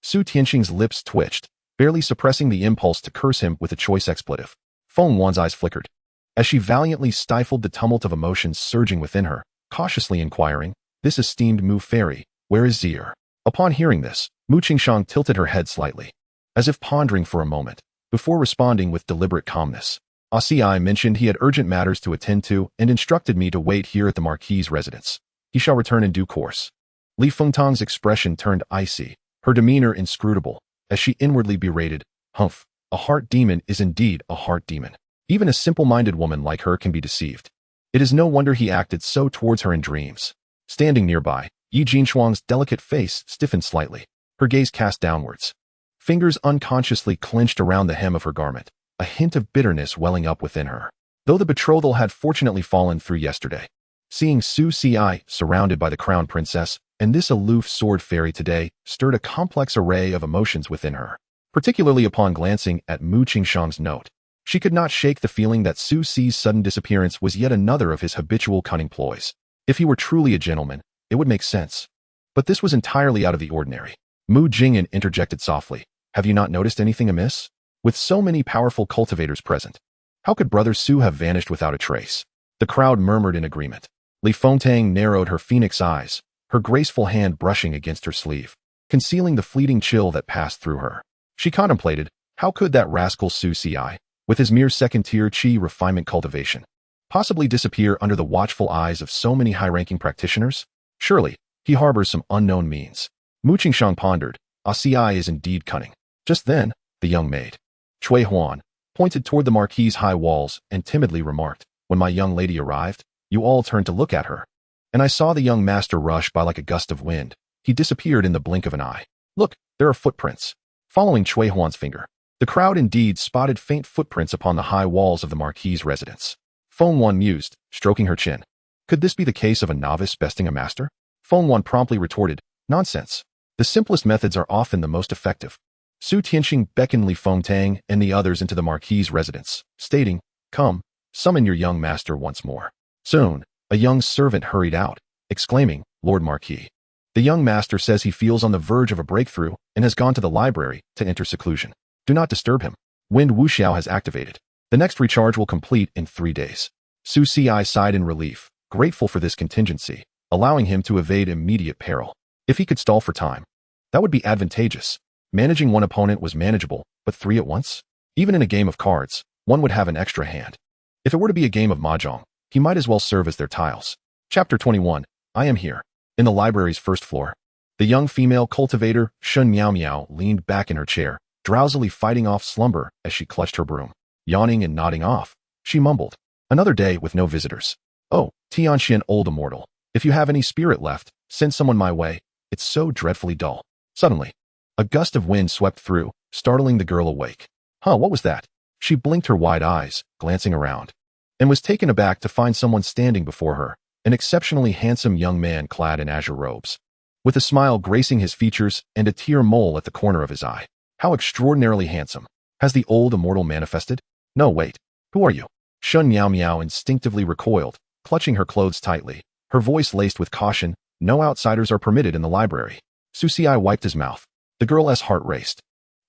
Su Tianxing's lips twitched, barely suppressing the impulse to curse him with a choice expletive. Fengwan's eyes flickered, as she valiantly stifled the tumult of emotions surging within her, cautiously inquiring, "This esteemed Mu fairy, where is Zier?" Upon hearing this, Mu Qingshang tilted her head slightly, as if pondering for a moment, before responding with deliberate calmness. "Si mentioned he had urgent matters to attend to and instructed me to wait here at the Marquis' residence. He shall return in due course." Li Fengtang's expression turned icy, her demeanor inscrutable, as she inwardly berated, "Humph, A heart demon is indeed a heart demon. Even a simple-minded woman like her can be deceived. It is no wonder he acted so towards her in dreams. Standing nearby, Yi Jinshuang's delicate face stiffened slightly, her gaze cast downwards. Fingers unconsciously clenched around the hem of her garment, a hint of bitterness welling up within her. Though the betrothal had fortunately fallen through yesterday, seeing Su Ci surrounded by the crown princess and this aloof sword fairy today stirred a complex array of emotions within her, particularly upon glancing at Mu Qingshang's note. She could not shake the feeling that Su Ci's sudden disappearance was yet another of his habitual cunning ploys. If he were truly a gentleman, it would make sense. But this was entirely out of the ordinary. Mu Jingyan interjected softly. Have you not noticed anything amiss? With so many powerful cultivators present, how could Brother Su have vanished without a trace? The crowd murmured in agreement. Li Fengtang narrowed her phoenix eyes, her graceful hand brushing against her sleeve, concealing the fleeting chill that passed through her. She contemplated, how could that rascal Su Ci, with his mere second-tier qi refinement cultivation, possibly disappear under the watchful eyes of so many high-ranking practitioners? Surely, he harbors some unknown means. Mu Qingshang pondered, Ci is indeed cunning. Just then, the young maid, Cui Huan, pointed toward the marquis's high walls and timidly remarked, when my young lady arrived, you all turned to look at her. And I saw the young master rush by like a gust of wind. He disappeared in the blink of an eye. Look, there are footprints. Following Cui Huan's finger, the crowd indeed spotted faint footprints upon the high walls of the marquis's residence. Feng Wan mused, stroking her chin. Could this be the case of a novice besting a master? Feng Wan promptly retorted, nonsense. The simplest methods are often the most effective. Su Tianxing beckoned Li Fengtang and the others into the marquis's residence, stating, come, summon your young master once more. Soon, a young servant hurried out, exclaiming, Lord Marquis. The young master says he feels on the verge of a breakthrough and has gone to the library to enter seclusion. Do not disturb him. Wind Wuxiao has activated. The next recharge will complete in 3 days. Su Ci sighed in relief, grateful for this contingency, allowing him to evade immediate peril. If he could stall for time, that would be advantageous. Managing one opponent was manageable, but 3 at once? Even in a game of cards, one would have an extra hand. If it were to be a game of mahjong, he might as well serve as their tiles. Chapter 21. I am here. In the library's first floor, the young female cultivator, Shun Miao Miao, leaned back in her chair, drowsily fighting off slumber as she clutched her broom. Yawning and nodding off, she mumbled, another day with no visitors. Oh, Tianxian old immortal, if you have any spirit left, send someone my way. It's so dreadfully dull. Suddenly, a gust of wind swept through, startling the girl awake. Huh, what was that? She blinked her wide eyes, glancing around, and was taken aback to find someone standing before her, an exceptionally handsome young man clad in azure robes, with a smile gracing his features and a tear mole at the corner of his eye. How extraordinarily handsome. Has the old immortal manifested? No, wait. Who are you? Shun Miao Miao instinctively recoiled, clutching her clothes tightly, her voice laced with caution. No outsiders are permitted in the library. Su Ci wiped his mouth. The girl's heart raced.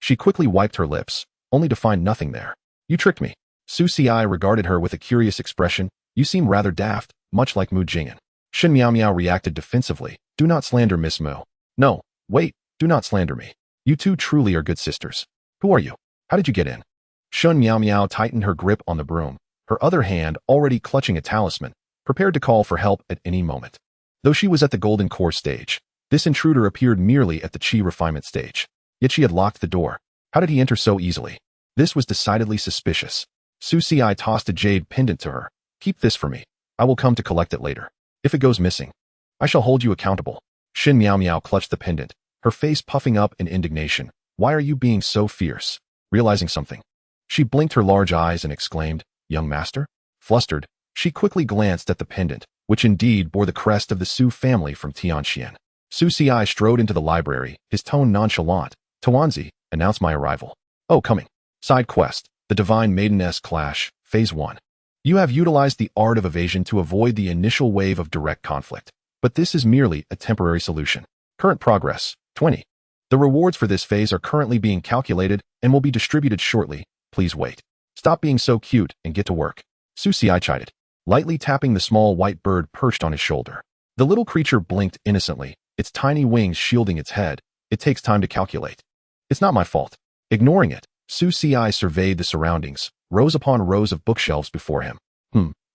She quickly wiped her lips, only to find nothing there. You tricked me. Su Ci regarded her with a curious expression. You seem rather daft, much like Mu Jingyan. Shun Miao Miao reacted defensively. Do not slander Miss Mu. No, wait, do not slander me. You two truly are good sisters. Who are you? How did you get in? Shun Miao Miao tightened her grip on the broom, her other hand already clutching a talisman, prepared to call for help at any moment. Though she was at the golden core stage, this intruder appeared merely at the qi refinement stage. Yet she had locked the door. How did he enter so easily? This was decidedly suspicious. Su Ci tossed a jade pendant to her. Keep this for me. I will come to collect it later. If it goes missing, I shall hold you accountable. Shun Miao Miao clutched the pendant, her face puffing up in indignation. Why are you being so fierce? Realizing something, she blinked her large eyes and exclaimed, Young master? Flustered, she quickly glanced at the pendant, which indeed bore the crest of the Su family from Tianxian. Su Ci strode into the library, his tone nonchalant. Tuanzi, announce my arrival. Oh, coming. Side quest, the Divine Maiden Clash, Phase 1. You have utilized the art of evasion to avoid the initial wave of direct conflict, but this is merely a temporary solution. Current progress, 20. The rewards for this phase are currently being calculated and will be distributed shortly. Please wait. Stop being so cute and get to work. Su Ci chided, lightly tapping the small white bird perched on his shoulder. The little creature blinked innocently, its tiny wings shielding its head. It takes time to calculate. It's not my fault. Ignoring it, Su Ci surveyed the surroundings, rows upon rows of bookshelves before him.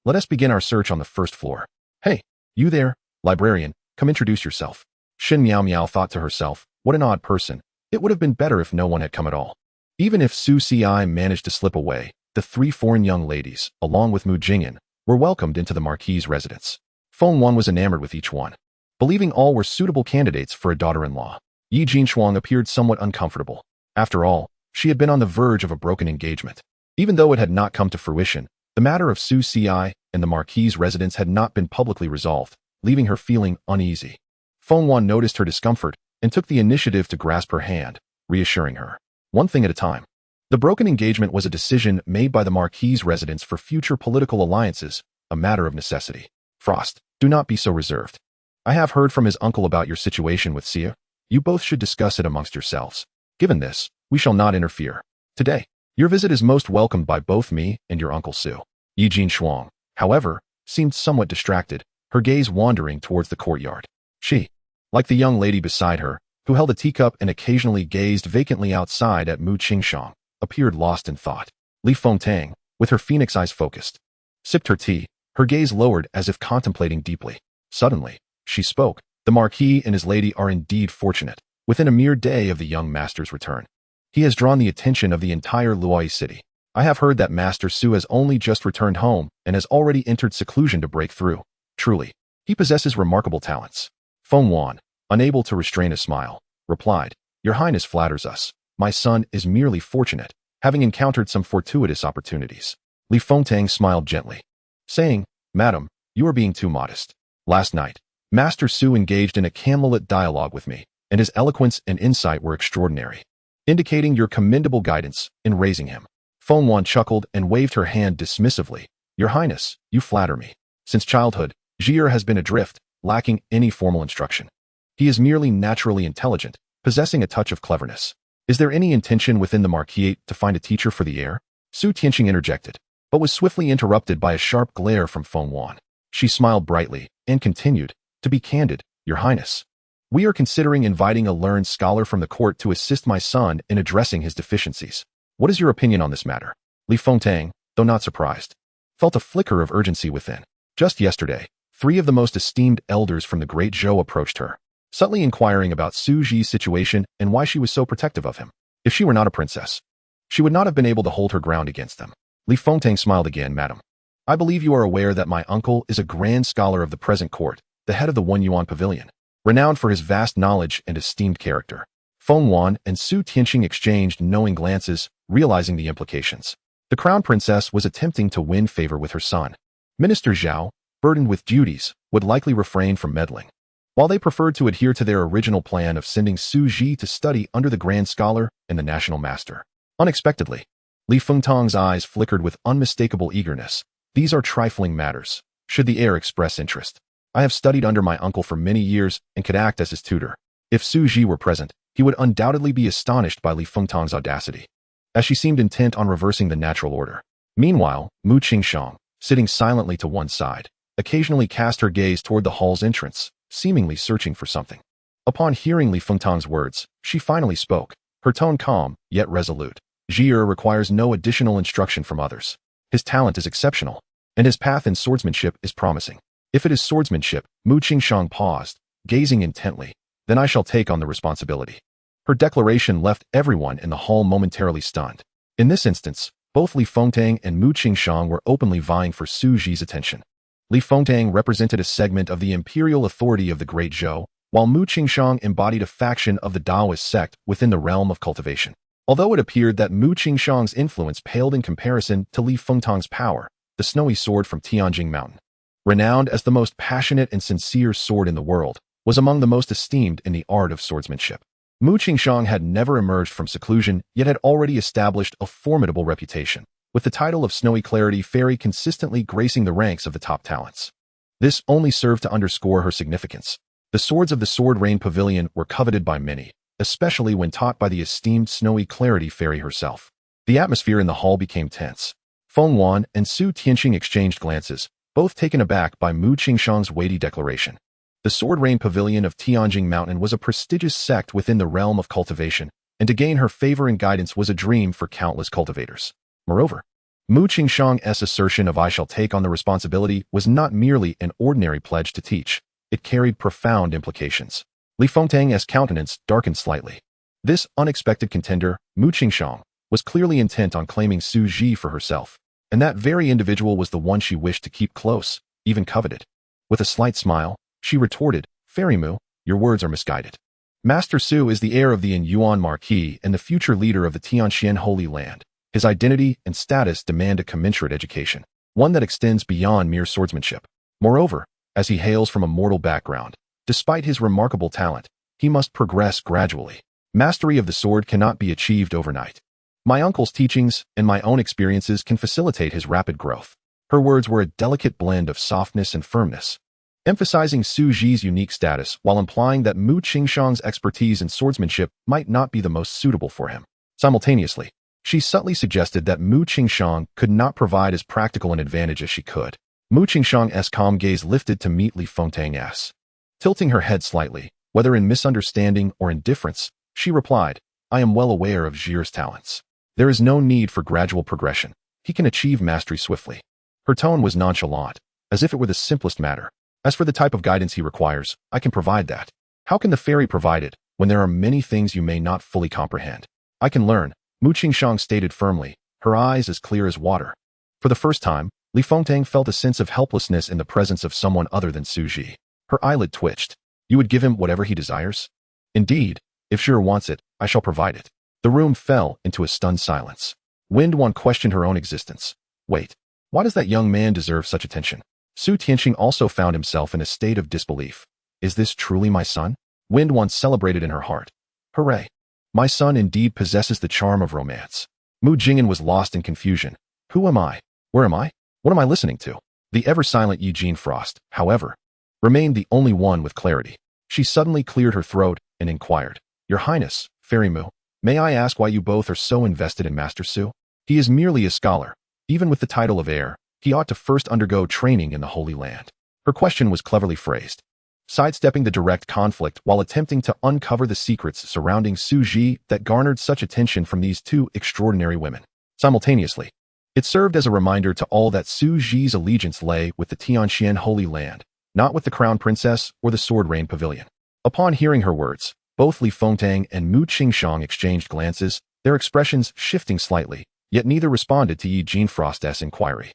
Let us begin our search on the first floor. Hey, you there, librarian, come introduce yourself. Shun Miao Miao thought to herself, what an odd person. It would have been better if no one had come at all. Even if Su Ci managed to slip away, the three foreign young ladies, along with Mu Jingyan, were welcomed into the Marquis's residence. Feng Wan was enamored with each one. Believing all were suitable candidates for a daughter-in-law, Yi Jinshuang appeared somewhat uncomfortable. After all, she had been on the verge of a broken engagement. Even though it had not come to fruition, the matter of Su Ci and the Marquis's residence had not been publicly resolved, leaving her feeling uneasy. Feng Wan noticed her discomfort and took the initiative to grasp her hand, reassuring her. One thing at a time. The broken engagement was a decision made by the Marquis's residence for future political alliances, a matter of necessity. Frost, do not be so reserved. I have heard from his uncle about your situation with Xia. You both should discuss it amongst yourselves. Given this, we shall not interfere. Today, your visit is most welcomed by both me and your Uncle Su. Yi Jinshuang, however, seemed somewhat distracted, her gaze wandering towards the courtyard. She, like the young lady beside her, who held a teacup and occasionally gazed vacantly outside at Mu Qingshang, appeared lost in thought. Li Fengtang, with her phoenix eyes focused, sipped her tea, her gaze lowered as if contemplating deeply. Suddenly, she spoke. The Marquis and his lady are indeed fortunate. Within a mere day of the young master's return, he has drawn the attention of the entire Luoyi city. I have heard that Master Su has only just returned home and has already entered seclusion to break through. Truly, he possesses remarkable talents. Feng Wan, unable to restrain a smile, replied, Your Highness flatters us. My son is merely fortunate, having encountered some fortuitous opportunities. Li Fengtang smiled gently, saying, Madam, you are being too modest. Last night, Master Su engaged in a candlelit dialogue with me, and his eloquence and insight were extraordinary, indicating your commendable guidance in raising him. Feng Wan chuckled and waved her hand dismissively. Your Highness, you flatter me. Since childhood, Xia has been adrift, lacking any formal instruction. He is merely naturally intelligent, possessing a touch of cleverness. Is there any intention within the Marquis to find a teacher for the heir? Su Tianxing interjected, but was swiftly interrupted by a sharp glare from Feng Wan. She smiled brightly and continued, To be candid, Your Highness, we are considering inviting a learned scholar from the court to assist my son in addressing his deficiencies. What is your opinion on this matter? Li Fengtang, though not surprised, felt a flicker of urgency within. Just yesterday, 3 of the most esteemed elders from the Great Zhou approached her, subtly inquiring about Su Ji's situation and why she was so protective of him. If she were not a princess, she would not have been able to hold her ground against them. Li Fengtang smiled again. Madam, I believe you are aware that my uncle is a grand scholar of the present court, the head of the One Yuan Pavilion, renowned for his vast knowledge and esteemed character. Feng Wan and Su Tianxing exchanged knowing glances, realizing the implications. The crown princess was attempting to win favor with her son. Minister Zhao, burdened with duties, would likely refrain from meddling, while they preferred to adhere to their original plan of sending Su Ji to study under the grand scholar and the national master. Unexpectedly, Li Fengtang's eyes flickered with unmistakable eagerness. These are trifling matters, should the heir express interest. I have studied under my uncle for many years and could act as his tutor. If Su Ji were present, he would undoubtedly be astonished by Li Fengtang's audacity, as she seemed intent on reversing the natural order. Meanwhile, Mu Qingshang, sitting silently to one side, occasionally cast her gaze toward the hall's entrance, seemingly searching for something. Upon hearing Li Fengtang's words, she finally spoke, her tone calm, yet resolute. Xia requires no additional instruction from others. His talent is exceptional, and his path in swordsmanship is promising. If it is swordsmanship, Mu Qingshang paused, gazing intently, then I shall take on the responsibility. Her declaration left everyone in the hall momentarily stunned. In this instance, both Li Fengtang and Mu Qingshang were openly vying for Su Ji's attention. Li Fengtang represented a segment of the imperial authority of the Great Zhou, while Mu Qingshang embodied a faction of the Taoist sect within the realm of cultivation. Although it appeared that Mu Qingshang's influence paled in comparison to Li Fengtang's power, the snowy sword from Tianjing Mountain, renowned as the most passionate and sincere sword in the world, was among the most esteemed in the art of swordsmanship. Mu Qingshang had never emerged from seclusion, yet had already established a formidable reputation, with the title of Snowy Clarity Fairy consistently gracing the ranks of the top talents. This only served to underscore her significance. The swords of the Sword Rain Pavilion were coveted by many, especially when taught by the esteemed Snowy Clarity Fairy herself. The atmosphere in the hall became tense. Feng Wan and Su Tianxing exchanged glances, both taken aback by Mu Qingshang's weighty declaration. The Sword Rain Pavilion of Tianjing Mountain was a prestigious sect within the realm of cultivation, and to gain her favor and guidance was a dream for countless cultivators. Moreover, Mu Qingshang's assertion of I shall take on the responsibility was not merely an ordinary pledge to teach. It carried profound implications. Li Fengtang's countenance darkened slightly. This unexpected contender, Mu Qingshang, was clearly intent on claiming Su Ji for herself, and that very individual was the one she wished to keep close, even coveted. With a slight smile, she retorted, "Fairy Mu, your words are misguided. Master Su is the heir of the Yuan Marquis and the future leader of the Tianxian Holy Land. His identity and status demand a commensurate education, one that extends beyond mere swordsmanship. Moreover, as he hails from a mortal background, despite his remarkable talent, he must progress gradually. Mastery of the sword cannot be achieved overnight. My uncle's teachings and my own experiences can facilitate his rapid growth." Her words were a delicate blend of softness and firmness, emphasizing Su Ji's unique status while implying that Mu Qingshang's expertise in swordsmanship might not be the most suitable for him. Simultaneously, she subtly suggested that Mu Qingshang could not provide as practical an advantage as she could. Mu Qingshang's calm gaze lifted to meet Li Fengtang's. Tilting her head slightly, whether in misunderstanding or indifference, she replied, "I am well aware of Zhi's talents. There is no need for gradual progression. He can achieve mastery swiftly." Her tone was nonchalant, as if it were the simplest matter. "As for the type of guidance he requires, I can provide that." "How can the fairy provide it, when there are many things you may not fully comprehend?" "I can learn," Mu Qingshang stated firmly, her eyes as clear as water. For the first time, Li Fengtang felt a sense of helplessness in the presence of someone other than Su Ji. Her eyelid twitched. "You would give him whatever he desires?" "Indeed, if Zhi wants it, I shall provide it." The room fell into a stunned silence. Wind Wan questioned her own existence. Wait, why does that young man deserve such attention? Su Tianxing also found himself in a state of disbelief. Is this truly my son? Wind Wan celebrated in her heart. Hooray! My son indeed possesses the charm of romance. Mu Jing'an was lost in confusion. Who am I? Where am I? What am I listening to? The ever-silent Eugene Frost, however, remained the only one with clarity. She suddenly cleared her throat and inquired, "Your Highness, Fairy Mu, may I ask why you both are so invested in Master Su? He is merely a scholar. Even with the title of heir, he ought to first undergo training in the Holy Land." Her question was cleverly phrased, sidestepping the direct conflict while attempting to uncover the secrets surrounding Su Ji that garnered such attention from these two extraordinary women. Simultaneously, it served as a reminder to all that Su Ji's allegiance lay with the Tianxian Holy Land, not with the Crown Princess or the Sword Rain Pavilion. Upon hearing her words, both Li Fengtang and Mu Qingshang exchanged glances, their expressions shifting slightly, yet neither responded to Yi Jean Frost's inquiry.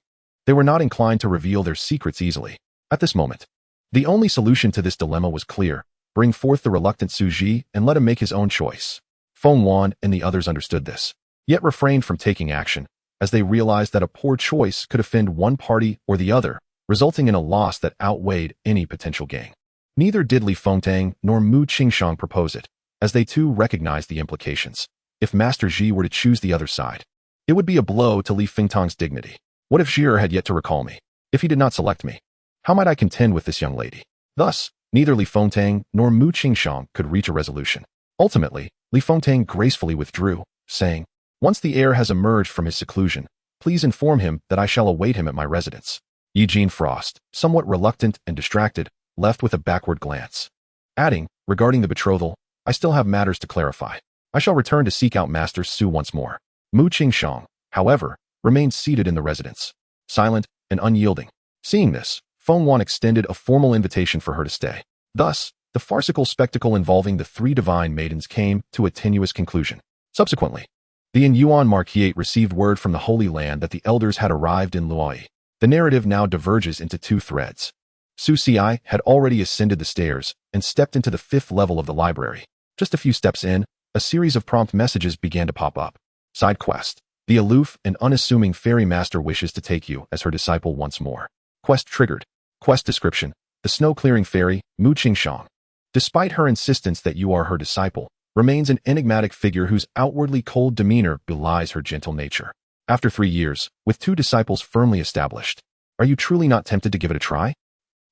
They were not inclined to reveal their secrets easily. At this moment, the only solution to this dilemma was clear: bring forth the reluctant Su Ji and let him make his own choice. Feng Wan and the others understood this, yet refrained from taking action, as they realized that a poor choice could offend one party or the other, resulting in a loss that outweighed any potential gain. Neither did Li Fengtang nor Mu Qingshang propose it, as they too recognized the implications. If Master Zhi were to choose the other side, it would be a blow to Li Fengtang's dignity. What if Zhi had yet to recall me? If he did not select me, how might I contend with this young lady? Thus, neither Li Fengtang nor Mu Qingshang could reach a resolution. Ultimately, Li Fengtang gracefully withdrew, saying, "Once the heir has emerged from his seclusion, please inform him that I shall await him at my residence." Eugene Frost, somewhat reluctant and distracted, left with a backward glance, adding, "Regarding the betrothal, I still have matters to clarify. I shall return to seek out Master Su once more." Mu Qingshang, however, remained seated in the residence, silent and unyielding. Seeing this, Feng Wan extended a formal invitation for her to stay. Thus, the farcical spectacle involving the three divine maidens came to a tenuous conclusion. Subsequently, the Yuan Marquis received word from the Holy Land that the elders had arrived in Luoyi. The narrative now diverges into two threads. Su Ci had already ascended the stairs and stepped into the 5th level of the library. Just a few steps in, a series of prompt messages began to pop up. Side quest. The aloof and unassuming fairy master wishes to take you as her disciple once more. Quest triggered. Quest description. The snow-clearing fairy, Mu Qingshang, despite her insistence that you are her disciple, remains an enigmatic figure whose outwardly cold demeanor belies her gentle nature. After 3 years, with 2 disciples firmly established, are you truly not tempted to give it a try?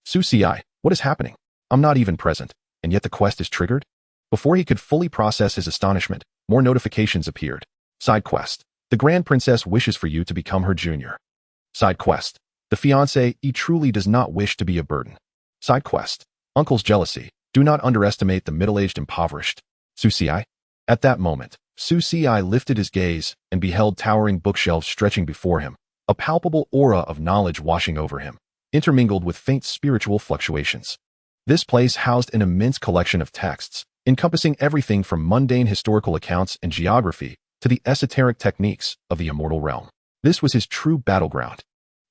Su Ci, what is happening? I'm not even present, and yet the quest is triggered? Before he could fully process his astonishment, more notifications appeared. Side quest. The Grand Princess wishes for you to become her junior. Side quest. The fiancé truly does not wish to be a burden. Side quest. Uncle's jealousy. Do not underestimate the middle-aged impoverished. Su Ci. At that moment, Su Ci lifted his gaze and beheld towering bookshelves stretching before him, a palpable aura of knowledge washing over him, intermingled with faint spiritual fluctuations. This place housed an immense collection of texts, encompassing everything from mundane historical accounts and geography to the esoteric techniques of the immortal realm. This was his true battleground.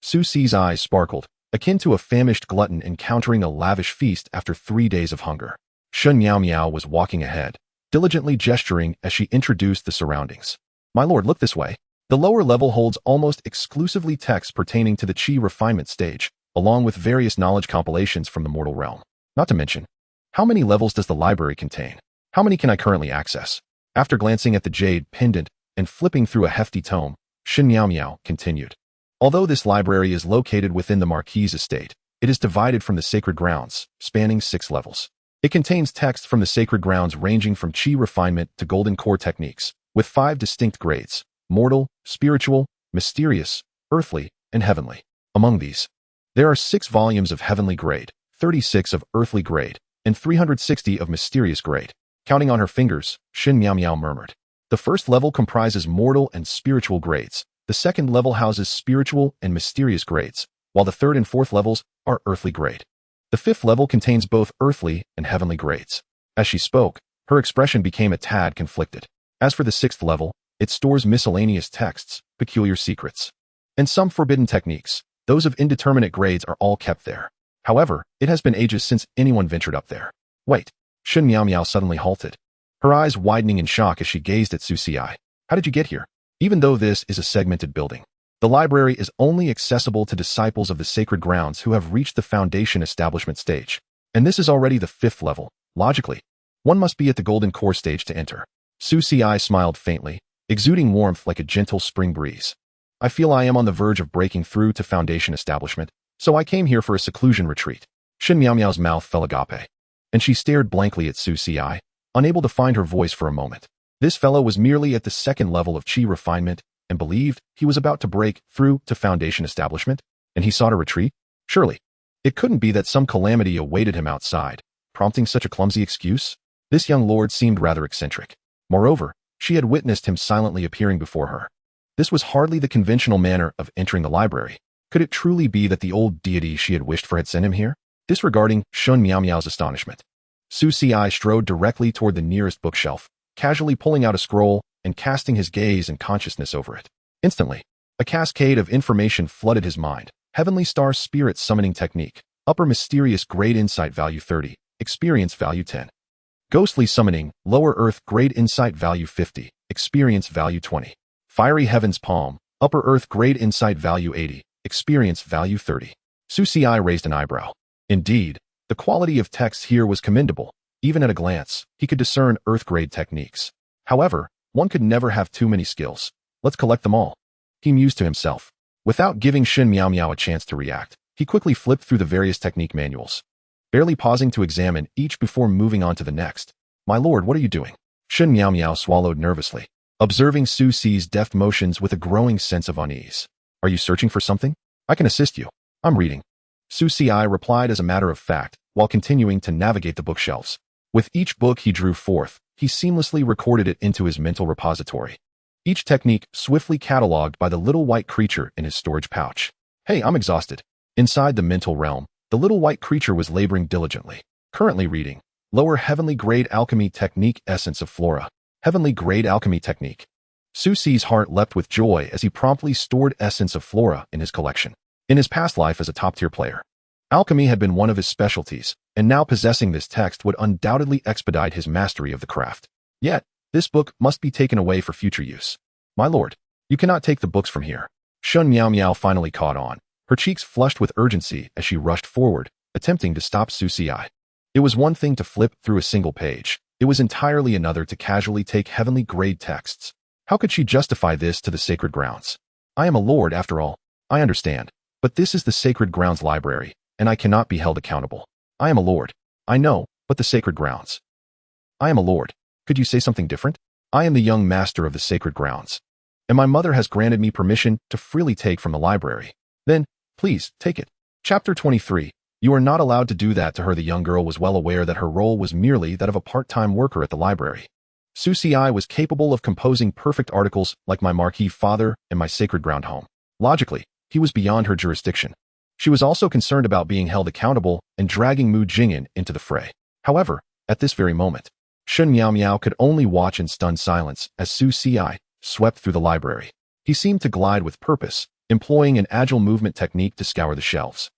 Su Si's eyes sparkled, akin to a famished glutton encountering a lavish feast after 3 days of hunger. Shun Miao Miao was walking ahead, diligently gesturing as she introduced the surroundings. My lord, look this way. The lower level holds almost exclusively texts pertaining to the Qi refinement stage, along with various knowledge compilations from the mortal realm. Not to mention, how many levels does the library contain? How many can I currently access? After glancing at the jade pendant and flipping through a hefty tome, Shun Miao Miao continued. Although this library is located within the Marquis estate, it is divided from the sacred grounds, spanning 6 levels. It contains texts from the sacred grounds ranging from Qi refinement to golden core techniques, with 5 distinct grades: mortal, spiritual, mysterious, earthly, and heavenly. Among these, there are 6 volumes of heavenly grade, 36 of earthly grade, and 360 of mysterious grade. Counting on her fingers, Shun Miao Miao murmured. The first level comprises mortal and spiritual grades. The second level houses spiritual and mysterious grades, while the third and fourth levels are earthly grade. The fifth level contains both earthly and heavenly grades. As she spoke, her expression became a tad conflicted. As for the sixth level, it stores miscellaneous texts, peculiar secrets, and some forbidden techniques. Those of indeterminate grades are all kept there. However, it has been ages since anyone ventured up there. Wait, Shun Miao Miao suddenly halted, her eyes widening in shock as she gazed at Su Si. How did you get here? Even though this is a segmented building, the library is only accessible to disciples of the sacred grounds who have reached the foundation establishment stage. And this is already the 5th level. Logically, one must be at the golden core stage to enter. Su Si smiled faintly, exuding warmth like a gentle spring breeze. I feel I am on the verge of breaking through to foundation establishment, so I came here for a seclusion retreat. Shun Miao Miao's mouth fell agape, and she stared blankly at Su Si, unable to find her voice for a moment. This fellow was merely at the 2nd level of Qi refinement and believed he was about to break through to foundation establishment, and he sought a retreat? Surely, it couldn't be that some calamity awaited him outside, prompting such a clumsy excuse? This young lord seemed rather eccentric. Moreover, she had witnessed him silently appearing before her. This was hardly the conventional manner of entering the library. Could it truly be that the old deity she had wished for had sent him here? Disregarding Shun Miao Miao's astonishment, Su Si strode directly toward the nearest bookshelf, casually pulling out a scroll and casting his gaze and consciousness over it. Instantly, a cascade of information flooded his mind. Heavenly Star Spirit Summoning Technique, Upper Mysterious Grade Insight Value 30, Experience Value 10. Ghostly Summoning, Lower Earth Grade Insight Value 50, Experience Value 20. Fiery Heaven's Palm, Upper Earth Grade Insight Value 80, Experience Value 30. Su Si raised an eyebrow. Indeed, the quality of text here was commendable. Even at a glance, he could discern Earth-grade techniques. However, one could never have too many skills. Let's collect them all, he mused to himself. Without giving Shun Miao Miao a chance to react, he quickly flipped through the various technique manuals, barely pausing to examine each before moving on to the next. My lord, what are you doing? Shun Miao Miao swallowed nervously, observing Su Si's deft motions with a growing sense of unease. Are you searching for something? I can assist you. I'm reading. Su Si replied as a matter of fact, while continuing to navigate the bookshelves. With each book he drew forth, he seamlessly recorded it into his mental repository. Each technique swiftly cataloged by the little white creature in his storage pouch. Hey, I'm exhausted. Inside the mental realm, the little white creature was laboring diligently. Currently reading, Lower Heavenly Grade Alchemy Technique Essence of Flora. Heavenly Grade Alchemy Technique. Su Si's heart leapt with joy as he promptly stored Essence of Flora in his collection. In his past life as a top-tier player, alchemy had been one of his specialties, and now possessing this text would undoubtedly expedite his mastery of the craft. Yet, this book must be taken away for future use. My lord, you cannot take the books from here. Shun Miao Miao finally caught on, her cheeks flushed with urgency as she rushed forward, attempting to stop Su Si. It was one thing to flip through a single page. It was entirely another to casually take heavenly grade texts. How could she justify this to the sacred grounds? I am a lord after all. I understand. But this is the sacred grounds library, and I cannot be held accountable. I am a lord. I know, but the sacred grounds. I am a lord. Could you say something different? I am the young master of the sacred grounds, and my mother has granted me permission to freely take from the library. Then, please, take it. Chapter 23. You are not allowed to do that to her. The young girl was well aware that her role was merely that of a part-time worker at the library. Su Si was capable of composing perfect articles like my Marquis father and my sacred ground home. Logically, he was beyond her jurisdiction. She was also concerned about being held accountable and dragging Mu Jingyan into the fray. However, at this very moment, Shun Miao Miao could only watch in stunned silence as Su Si swept through the library. He seemed to glide with purpose, employing an agile movement technique to scour the shelves.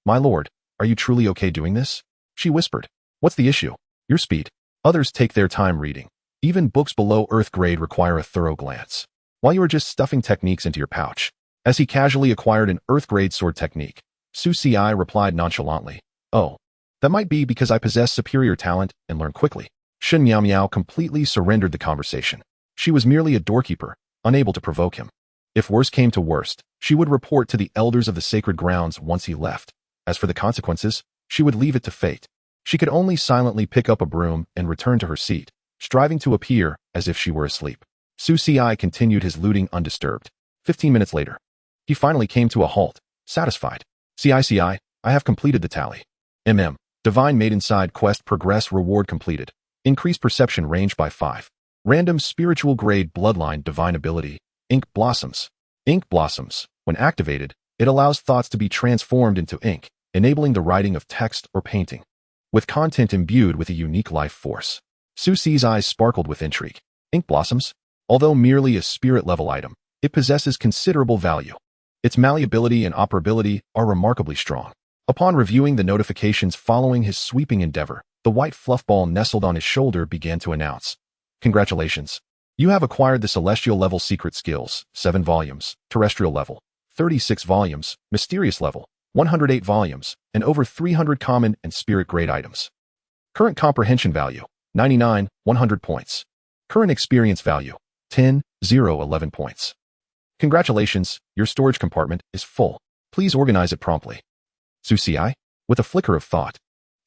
"My lord, are you truly okay doing this?" she whispered. "What's the issue?" "Your speed. Others take their time reading. Even books below Earth grade require a thorough glance, while you are just stuffing techniques into your pouch." As he casually acquired an Earth grade sword technique, Su Ci replied nonchalantly, "Oh, that might be because I possess superior talent and learn quickly." Xianxiaaudiobooks completely surrendered the conversation. She was merely a doorkeeper, unable to provoke him. If worse came to worst, she would report to the elders of the sacred grounds once he left. As for the consequences, she would leave it to fate. She could only silently pick up a broom and return to her seat, striving to appear as if she were asleep. Su Ci continued his looting undisturbed. 15 minutes later, he finally came to a halt, satisfied. "Ci, I have completed the tally. Divine Maiden side quest progress reward completed. Increased perception range by 5. Random spiritual grade bloodline divine ability, Ink Blossoms. Ink Blossoms, when activated, it allows thoughts to be transformed into ink, enabling the writing of text or painting, with content imbued with a unique life force." Su Ci's eyes sparkled with intrigue. Ink Blossoms? Although merely a spirit-level item, it possesses considerable value. Its malleability and operability are remarkably strong. Upon reviewing the notifications following his sweeping endeavor, the white fluffball nestled on his shoulder began to announce, "Congratulations. You have acquired the Celestial level Secret Skills, 7 volumes, Terrestrial level, 36 volumes, Mysterious level, 108 volumes, and over 300 common and spirit grade items. Current comprehension value, 99, 100 points. Current experience value, 10, 0, 11 points. Congratulations, your storage compartment is full. Please organize it promptly." Su Ci? With a flicker of thought,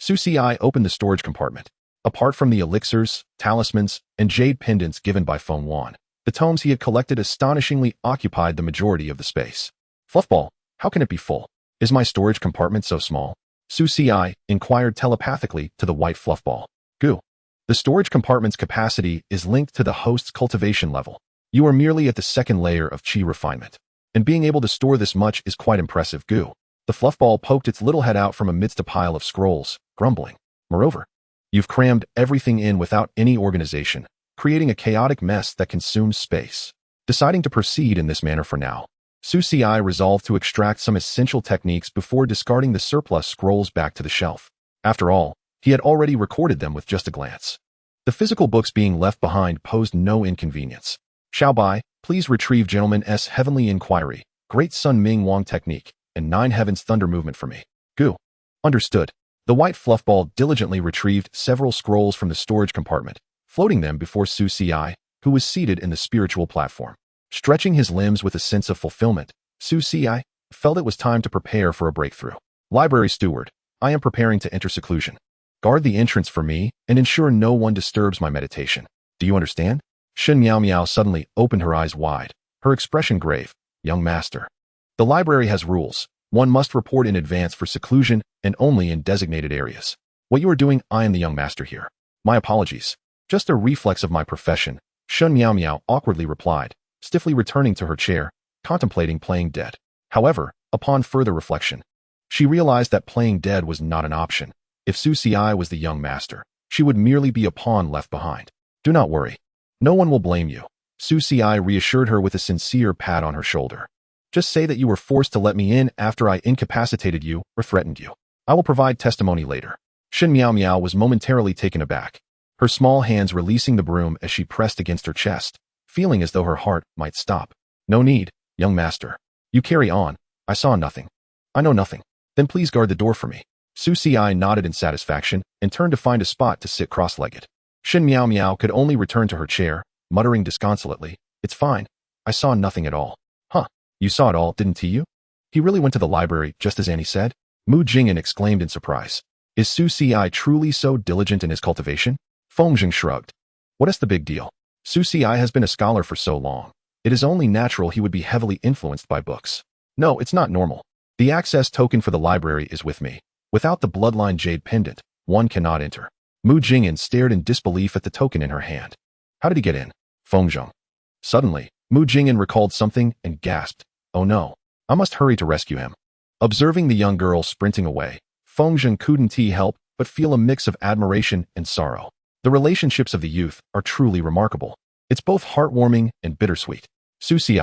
Su Ci opened the storage compartment. Apart from the elixirs, talismans, and jade pendants given by Feng Wan, the tomes he had collected astonishingly occupied the majority of the space. "Fluffball, how can it be full? Is my storage compartment so small?" Su Ci inquired telepathically to the white fluffball. "Goo. The storage compartment's capacity is linked to the host's cultivation level. You are merely at the second layer of chi refinement, and being able to store this much is quite impressive." Goo. The fluffball poked its little head out from amidst a pile of scrolls, grumbling. "Moreover, you've crammed everything in without any organization, creating a chaotic mess that consumes space." Deciding to proceed in this manner for now, Su Ci resolved to extract some essential techniques before discarding the surplus scrolls back to the shelf. After all, he had already recorded them with just a glance. The physical books being left behind posed no inconvenience. "Xiao Bai, please retrieve Gentleman's Heavenly Inquiry, Great Sun Ming Wang Technique, and 9 Heavens Thunder Movement for me." "Goo." Understood. The white fluffball diligently retrieved several scrolls from the storage compartment, floating them before Su Ci, who was seated in the spiritual platform. Stretching his limbs with a sense of fulfillment, Su Ci felt it was time to prepare for a breakthrough. "Library steward, I am preparing to enter seclusion. Guard the entrance for me and ensure no one disturbs my meditation. Do you understand?" Xianxiaaudiobooks suddenly opened her eyes wide, her expression grave. "Young master. The library has rules. One must report in advance for seclusion and only in designated areas. What you are doing, I am the young master here. My apologies. Just a reflex of my profession," Xianxiaaudiobooks awkwardly replied, stiffly returning to her chair, contemplating playing dead. However, upon further reflection, she realized that playing dead was not an option. If Su Ci was the young master, she would merely be a pawn left behind. "Do not worry. No one will blame you," Su Ci reassured her with a sincere pat on her shoulder. "Just say that you were forced to let me in after I incapacitated you or threatened you. I will provide testimony later." Xianxiaaudiobooks was momentarily taken aback, her small hands releasing the broom as she pressed against her chest, feeling as though her heart might stop. "No need, young master. You carry on. I saw nothing. I know nothing. Then please guard the door for me." Su Ci nodded in satisfaction and turned to find a spot to sit cross-legged. Xianxiaaudiobooks could only return to her chair, muttering disconsolately, "It's fine. I saw nothing at all." "Huh. You saw it all, didn't you? He really went to the library, just as Annie said?" Mu Jingyan exclaimed in surprise. "Is Su Ci truly so diligent in his cultivation?" Fengzheng shrugged. "What is the big deal? Su Ci has been a scholar for so long. It is only natural he would be heavily influenced by books." "No, it's not normal. The access token for the library is with me. Without the bloodline jade pendant, one cannot enter." Mu Jingyan stared in disbelief at the token in her hand. "How did he get in?" Fengzheng. Suddenly, Mu Jingyan recalled something and gasped, "Oh no, I must hurry to rescue him." Observing the young girl sprinting away, Fengzheng couldn't help but feel a mix of admiration and sorrow. The relationships of the youth are truly remarkable. It's both heartwarming and bittersweet. Susi,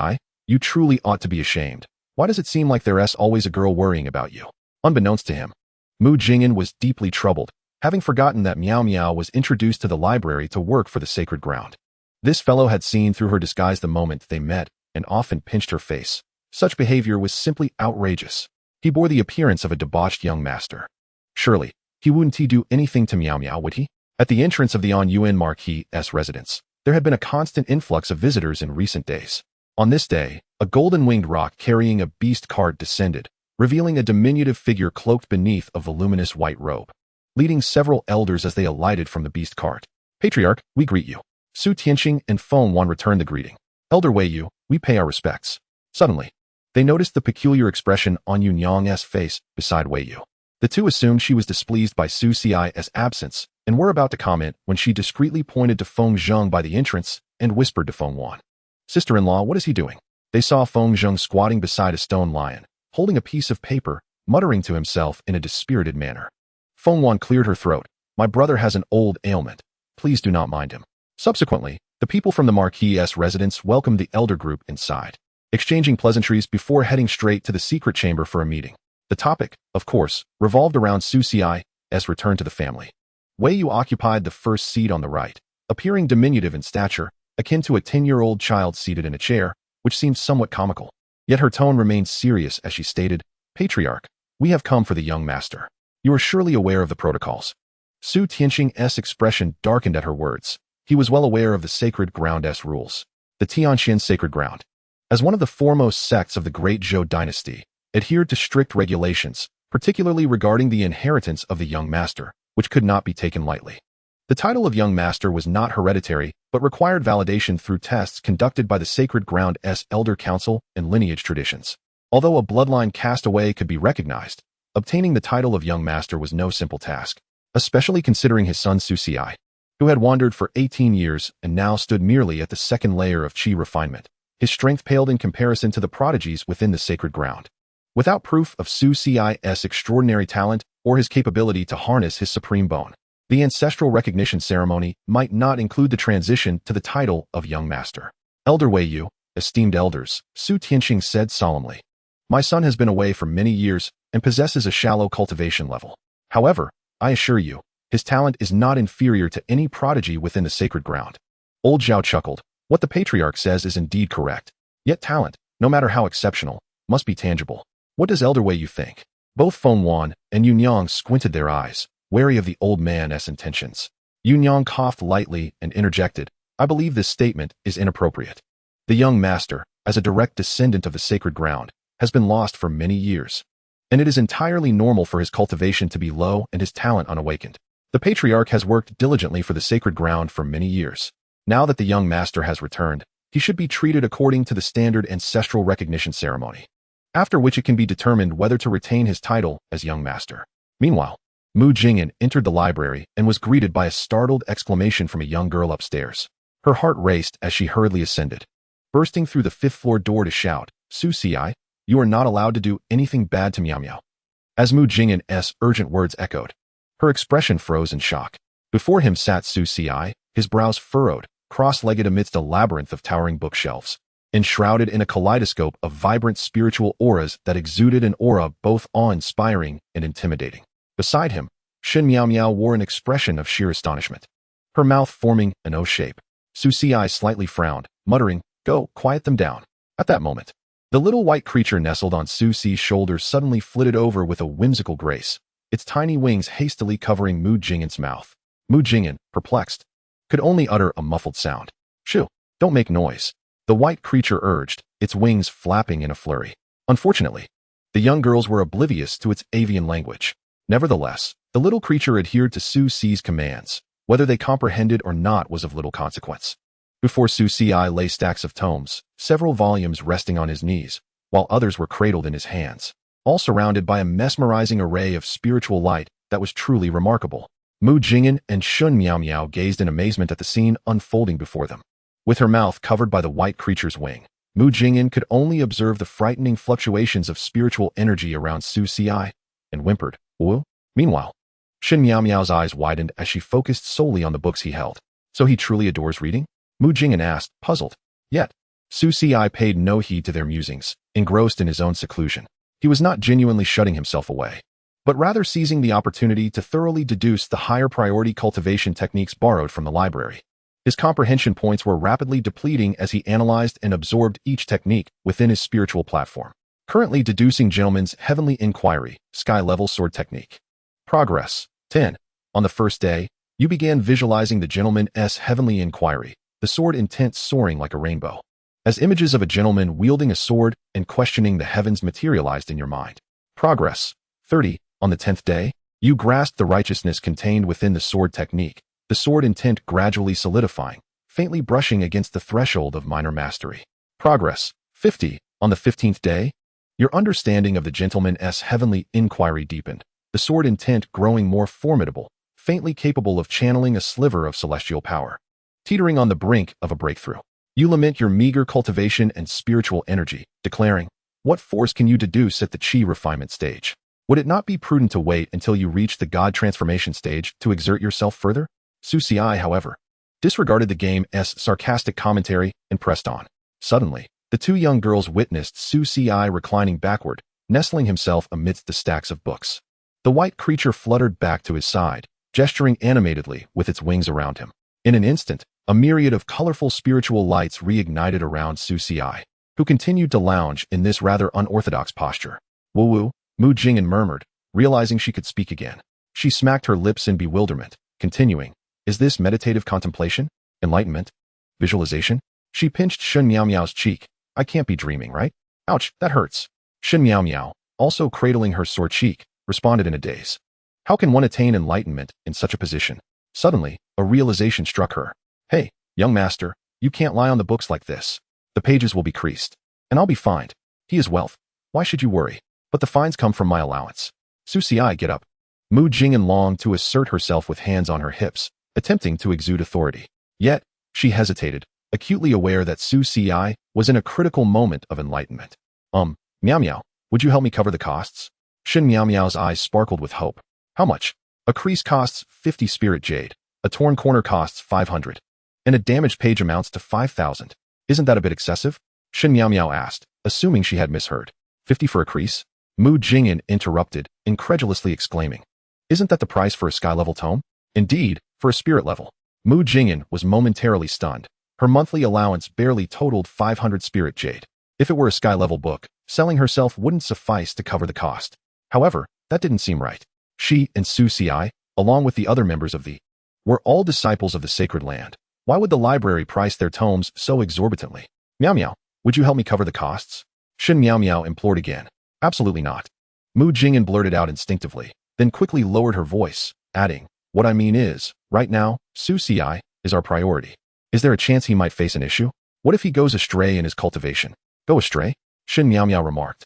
you truly ought to be ashamed. Why does it seem like there's always a girl worrying about you? Unbeknownst to him, Mu Jingyan was deeply troubled, having forgotten that Miao Miao was introduced to the library to work for the sacred ground. This fellow had seen through her disguise the moment they met and often pinched her face. Such behavior was simply outrageous. He bore the appearance of a debauched young master. Surely, he wouldn't do anything to Miao Miao, would he? At the entrance of the On Yuan Marquis' residence, there had been a constant influx of visitors in recent days. On this day, a golden-winged roc carrying a beast cart descended, revealing a diminutive figure cloaked beneath a voluminous white robe, leading several elders as they alighted from the beast cart. Patriarch, we greet you. Su Tianxing and Feng Wan returned the greeting. Elder Wei Yu, we pay our respects. Suddenly, they noticed the peculiar expression on Yunyang's face beside Wei Yu. The two assumed she was displeased by Su Ci's absence and were about to comment when she discreetly pointed to Feng Zheng by the entrance and whispered to Feng Wan, "Sister-in-law, what is he doing?" They saw Feng Zheng squatting beside a stone lion, holding a piece of paper, muttering to himself in a dispirited manner. Feng Wan cleared her throat. "My brother has an old ailment. Please do not mind him." Subsequently, the people from the Marquis' residence welcomed the elder group inside, exchanging pleasantries before heading straight to the secret chamber for a meeting. The topic, of course, revolved around Su Ci's return to the family. Wei Yu occupied the first seat on the right, appearing diminutive in stature, akin to a 10-year-old child seated in a chair, which seemed somewhat comical. Yet her tone remained serious as she stated, "Patriarch, we have come for the young master. You are surely aware of the protocols." Su Tianxing's expression darkened at her words. He was well aware of the sacred ground's rules. The Tianxian sacred ground, as one of the foremost sects of the Great Zhou dynasty, adhered to strict regulations, particularly regarding the inheritance of the young master, which could not be taken lightly. The title of young master was not hereditary, but required validation through tests conducted by the sacred ground's elder council and lineage traditions. Although a bloodline cast away could be recognized, obtaining the title of young master was no simple task, especially considering his son Su Ci, who had wandered for 18 years and now stood merely at the second layer of qi refinement. His strength paled in comparison to the prodigies within the sacred ground. Without proof of Su Ci's extraordinary talent or his capability to harness his supreme bone, the ancestral recognition ceremony might not include the transition to the title of young master. "Elder Wei Yu, esteemed elders," Su Tianxing said solemnly, "my son has been away for many years and possesses a shallow cultivation level. However, I assure you, his talent is not inferior to any prodigy within the sacred ground." Old Zhao chuckled. "What the patriarch says is indeed correct. Yet talent, no matter how exceptional, must be tangible. What does Elder Wei Yu think?" Both Feng Wan and Yunyang squinted their eyes, wary of the old man's intentions. Yunyang coughed lightly and interjected, "I believe this statement is inappropriate. The young master, as a direct descendant of the sacred ground, has been lost for many years, and it is entirely normal for his cultivation to be low and his talent unawakened. The patriarch has worked diligently for the sacred ground for many years. Now that the young master has returned, he should be treated according to the standard ancestral recognition ceremony, after which it can be determined whether to retain his title as young master." Meanwhile, Mu Jingyan entered the library and was greeted by a startled exclamation from a young girl upstairs. Her heart raced as she hurriedly ascended, bursting through the fifth-floor door to shout, "Su Ci, you are not allowed to do anything bad to Miao Miao." As Mu Jingyan's urgent words echoed, her expression froze in shock. Before him sat Su Ci, his brows furrowed, cross-legged amidst a labyrinth of towering bookshelves, enshrouded in a kaleidoscope of vibrant spiritual auras that exuded an aura both awe-inspiring and intimidating. Beside him, Shin Miao Miao wore an expression of sheer astonishment, her mouth forming an O shape. Su Ci slightly frowned, muttering, "Go, quiet them down." At that moment, the little white creature nestled on Su Ci's shoulder suddenly flitted over with a whimsical grace, its tiny wings hastily covering Mu Jingyan's mouth. Mu Jingyan, perplexed, could only utter a muffled sound. "Shoo, don't make noise," the white creature urged, its wings flapping in a flurry. Unfortunately, the young girls were oblivious to its avian language. Nevertheless, the little creature adhered to Su Ci's commands. Whether they comprehended or not was of little consequence. Before Su Ci lay stacks of tomes, several volumes resting on his knees, while others were cradled in his hands, all surrounded by a mesmerizing array of spiritual light that was truly remarkable. Mu Jingyan and Shun Miao Miao gazed in amazement at the scene unfolding before them. With her mouth covered by the white creature's wing, Mu Jingyan could only observe the frightening fluctuations of spiritual energy around Su Ci, and whimpered, "Woo?" Meanwhile, Shin Miao Miao's eyes widened as she focused solely on the books he held. "So he truly adores reading?" Mu Jing'an asked, puzzled. Yet, Su Ci paid no heed to their musings, engrossed in his own seclusion. He was not genuinely shutting himself away, but rather seizing the opportunity to thoroughly deduce the higher priority cultivation techniques borrowed from the library. His comprehension points were rapidly depleting as he analyzed and absorbed each technique within his spiritual platform. Currently deducing Gentleman's Heavenly Inquiry, Sky-Level Sword Technique. Progress. 10. On the first day, you began visualizing the Gentleman's Heavenly Inquiry, the sword intent soaring like a rainbow. As images of a gentleman wielding a sword and questioning the heavens materialized in your mind. Progress. 30. On the 10th day, you grasped the righteousness contained within the sword technique, the sword intent gradually solidifying, faintly brushing against the threshold of minor mastery. Progress. 50. On the 15th day, your understanding of the Gentleman's Heavenly Inquiry deepened, the sword intent growing more formidable, faintly capable of channeling a sliver of celestial power. Teetering on the brink of a breakthrough, you lament your meager cultivation and spiritual energy, declaring, what force can you deduce at the chi refinement stage? Would it not be prudent to wait until you reach the God transformation stage to exert yourself further? Su Ci, however, disregarded the game's sarcastic commentary and pressed on. Suddenly, the two young girls witnessed Su Ci reclining backward, nestling himself amidst the stacks of books. The white creature fluttered back to his side, gesturing animatedly with its wings around him. In an instant, a myriad of colorful spiritual lights reignited around Su Ci, who continued to lounge in this rather unorthodox posture. Woo-woo, Mu Jing'an murmured, realizing she could speak again. She smacked her lips in bewilderment, continuing, is this meditative contemplation? Enlightenment? Visualization? She pinched Shen Miao Miao's cheek. I can't be dreaming, right? Ouch, that hurts. Shen Miao Miao, also cradling her sore cheek, responded in a daze. How can one attain enlightenment in such a position? Suddenly, a realization struck her. Hey, young master, you can't lie on the books like this. The pages will be creased. And I'll be fined. He is wealth. Why should you worry? But the fines come from my allowance. Su Ci, get up. Mu Jing'an longed to assert herself with hands on her hips, attempting to exude authority. Yet, she hesitated, acutely aware that Su Ci was in a critical moment of enlightenment. Miao Miao, would you help me cover the costs? Shen Miao Miao's eyes sparkled with hope. How much? A crease costs 50 spirit jade, a torn corner costs 500, and a damaged page amounts to 5,000. Isn't that a bit excessive? Shen Miao Miao asked, assuming she had misheard. 50 for a crease? Mu Jing'an interrupted, incredulously exclaiming. Isn't that the price for a sky-level tome? Indeed, for a spirit level. Mu Jing'an was momentarily stunned. Her monthly allowance barely totaled 500 spirit jade. If it were a sky-level book, selling herself wouldn't suffice to cover the cost. However, that didn't seem right. She and Su Ci, along with the other members of the, were all disciples of the sacred land. Why would the library price their tomes so exorbitantly? Miao Miao, would you help me cover the costs? Shen Miao Miao implored again. Absolutely not. Mu Jing'an blurted out instinctively, then quickly lowered her voice, adding, what I mean is, right now, Su Ci is our priority. Is there a chance he might face an issue? What if he goes astray in his cultivation? Go astray? Shen Miao Miao remarked,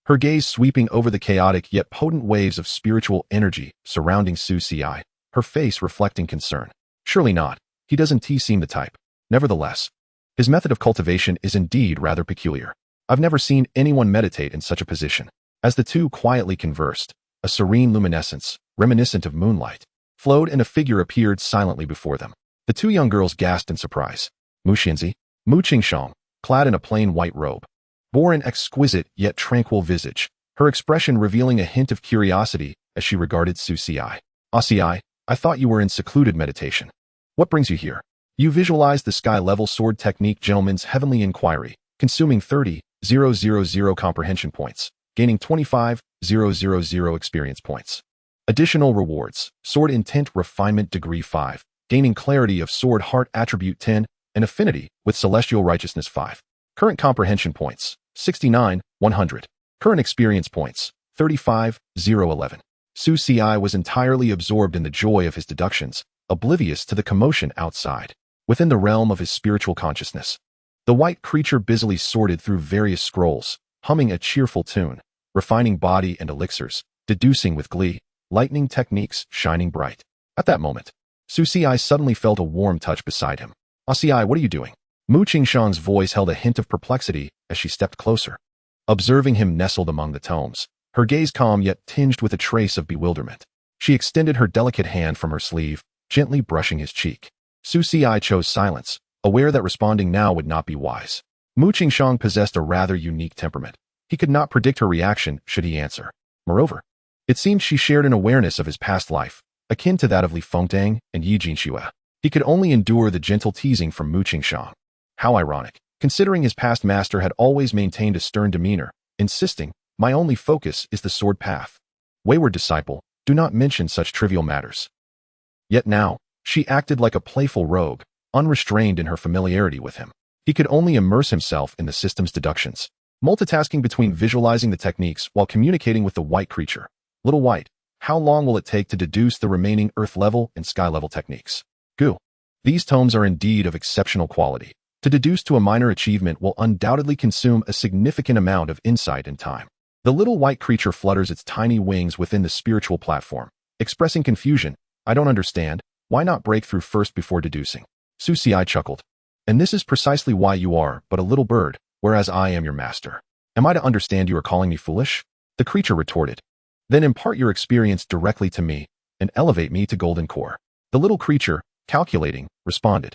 her gaze sweeping over the chaotic yet potent waves of spiritual energy surrounding Su Ci, her face reflecting concern. Surely not. He doesn't seem the type. Nevertheless, his method of cultivation is indeed rather peculiar. I've never seen anyone meditate in such a position. As the two quietly conversed, a serene luminescence, reminiscent of moonlight, flowed and a figure appeared silently before them. The two young girls gasped in surprise. Mu Xianxi, Mu Qingshang, clad in a plain white robe, bore an exquisite yet tranquil visage, her expression revealing a hint of curiosity as she regarded Su Ci. Ci, I thought you were in secluded meditation. What brings you here? You visualized the sky-level sword technique Gentleman's Heavenly Inquiry, consuming 30,000 comprehension points, gaining 25,000 experience points. Additional rewards, Sword Intent Refinement Degree 5, gaining clarity of Sword Heart Attribute 10, and affinity with Celestial Righteousness 5. Current comprehension points, 69,100. Current experience points, 35,011. Su Ci was entirely absorbed in the joy of his deductions, oblivious to the commotion outside. Within the realm of his spiritual consciousness, the white creature busily sorted through various scrolls, humming a cheerful tune, refining body and elixirs, deducing with glee, lightning techniques shining bright. At that moment, Su Ci suddenly felt a warm touch beside him. Ci, what are you doing? Mu Qingshang's voice held a hint of perplexity as she stepped closer. Observing him nestled among the tomes, her gaze calm yet tinged with a trace of bewilderment. She extended her delicate hand from her sleeve, gently brushing his cheek. Su Ci chose silence, aware that responding now would not be wise. Mu Qingshang possessed a rather unique temperament. He could not predict her reaction should he answer. Moreover, it seemed she shared an awareness of his past life, akin to that of Li Fengtang and Yi Jinxue. He could only endure the gentle teasing from Mu Qingshang. How ironic, considering his past master had always maintained a stern demeanor, insisting, "My only focus is the sword path. Wayward disciple, do not mention such trivial matters." Yet now, she acted like a playful rogue, unrestrained in her familiarity with him. He could only immerse himself in the system's deductions, multitasking between visualizing the techniques while communicating with the white creature. Little White, how long will it take to deduce the remaining Earth-level and Sky-level techniques? Goo. These tomes are indeed of exceptional quality. To deduce to a minor achievement will undoubtedly consume a significant amount of insight and time. The little white creature flutters its tiny wings within the spiritual platform, expressing confusion. "I don't understand. Why not break through first before deducing?" Su Xi chuckled. "And this is precisely why you are but a little bird, whereas I am your master. Am I to understand you are calling me foolish?" The creature retorted. "Then impart your experience directly to me, and elevate me to golden core." The little creature, calculating, responded.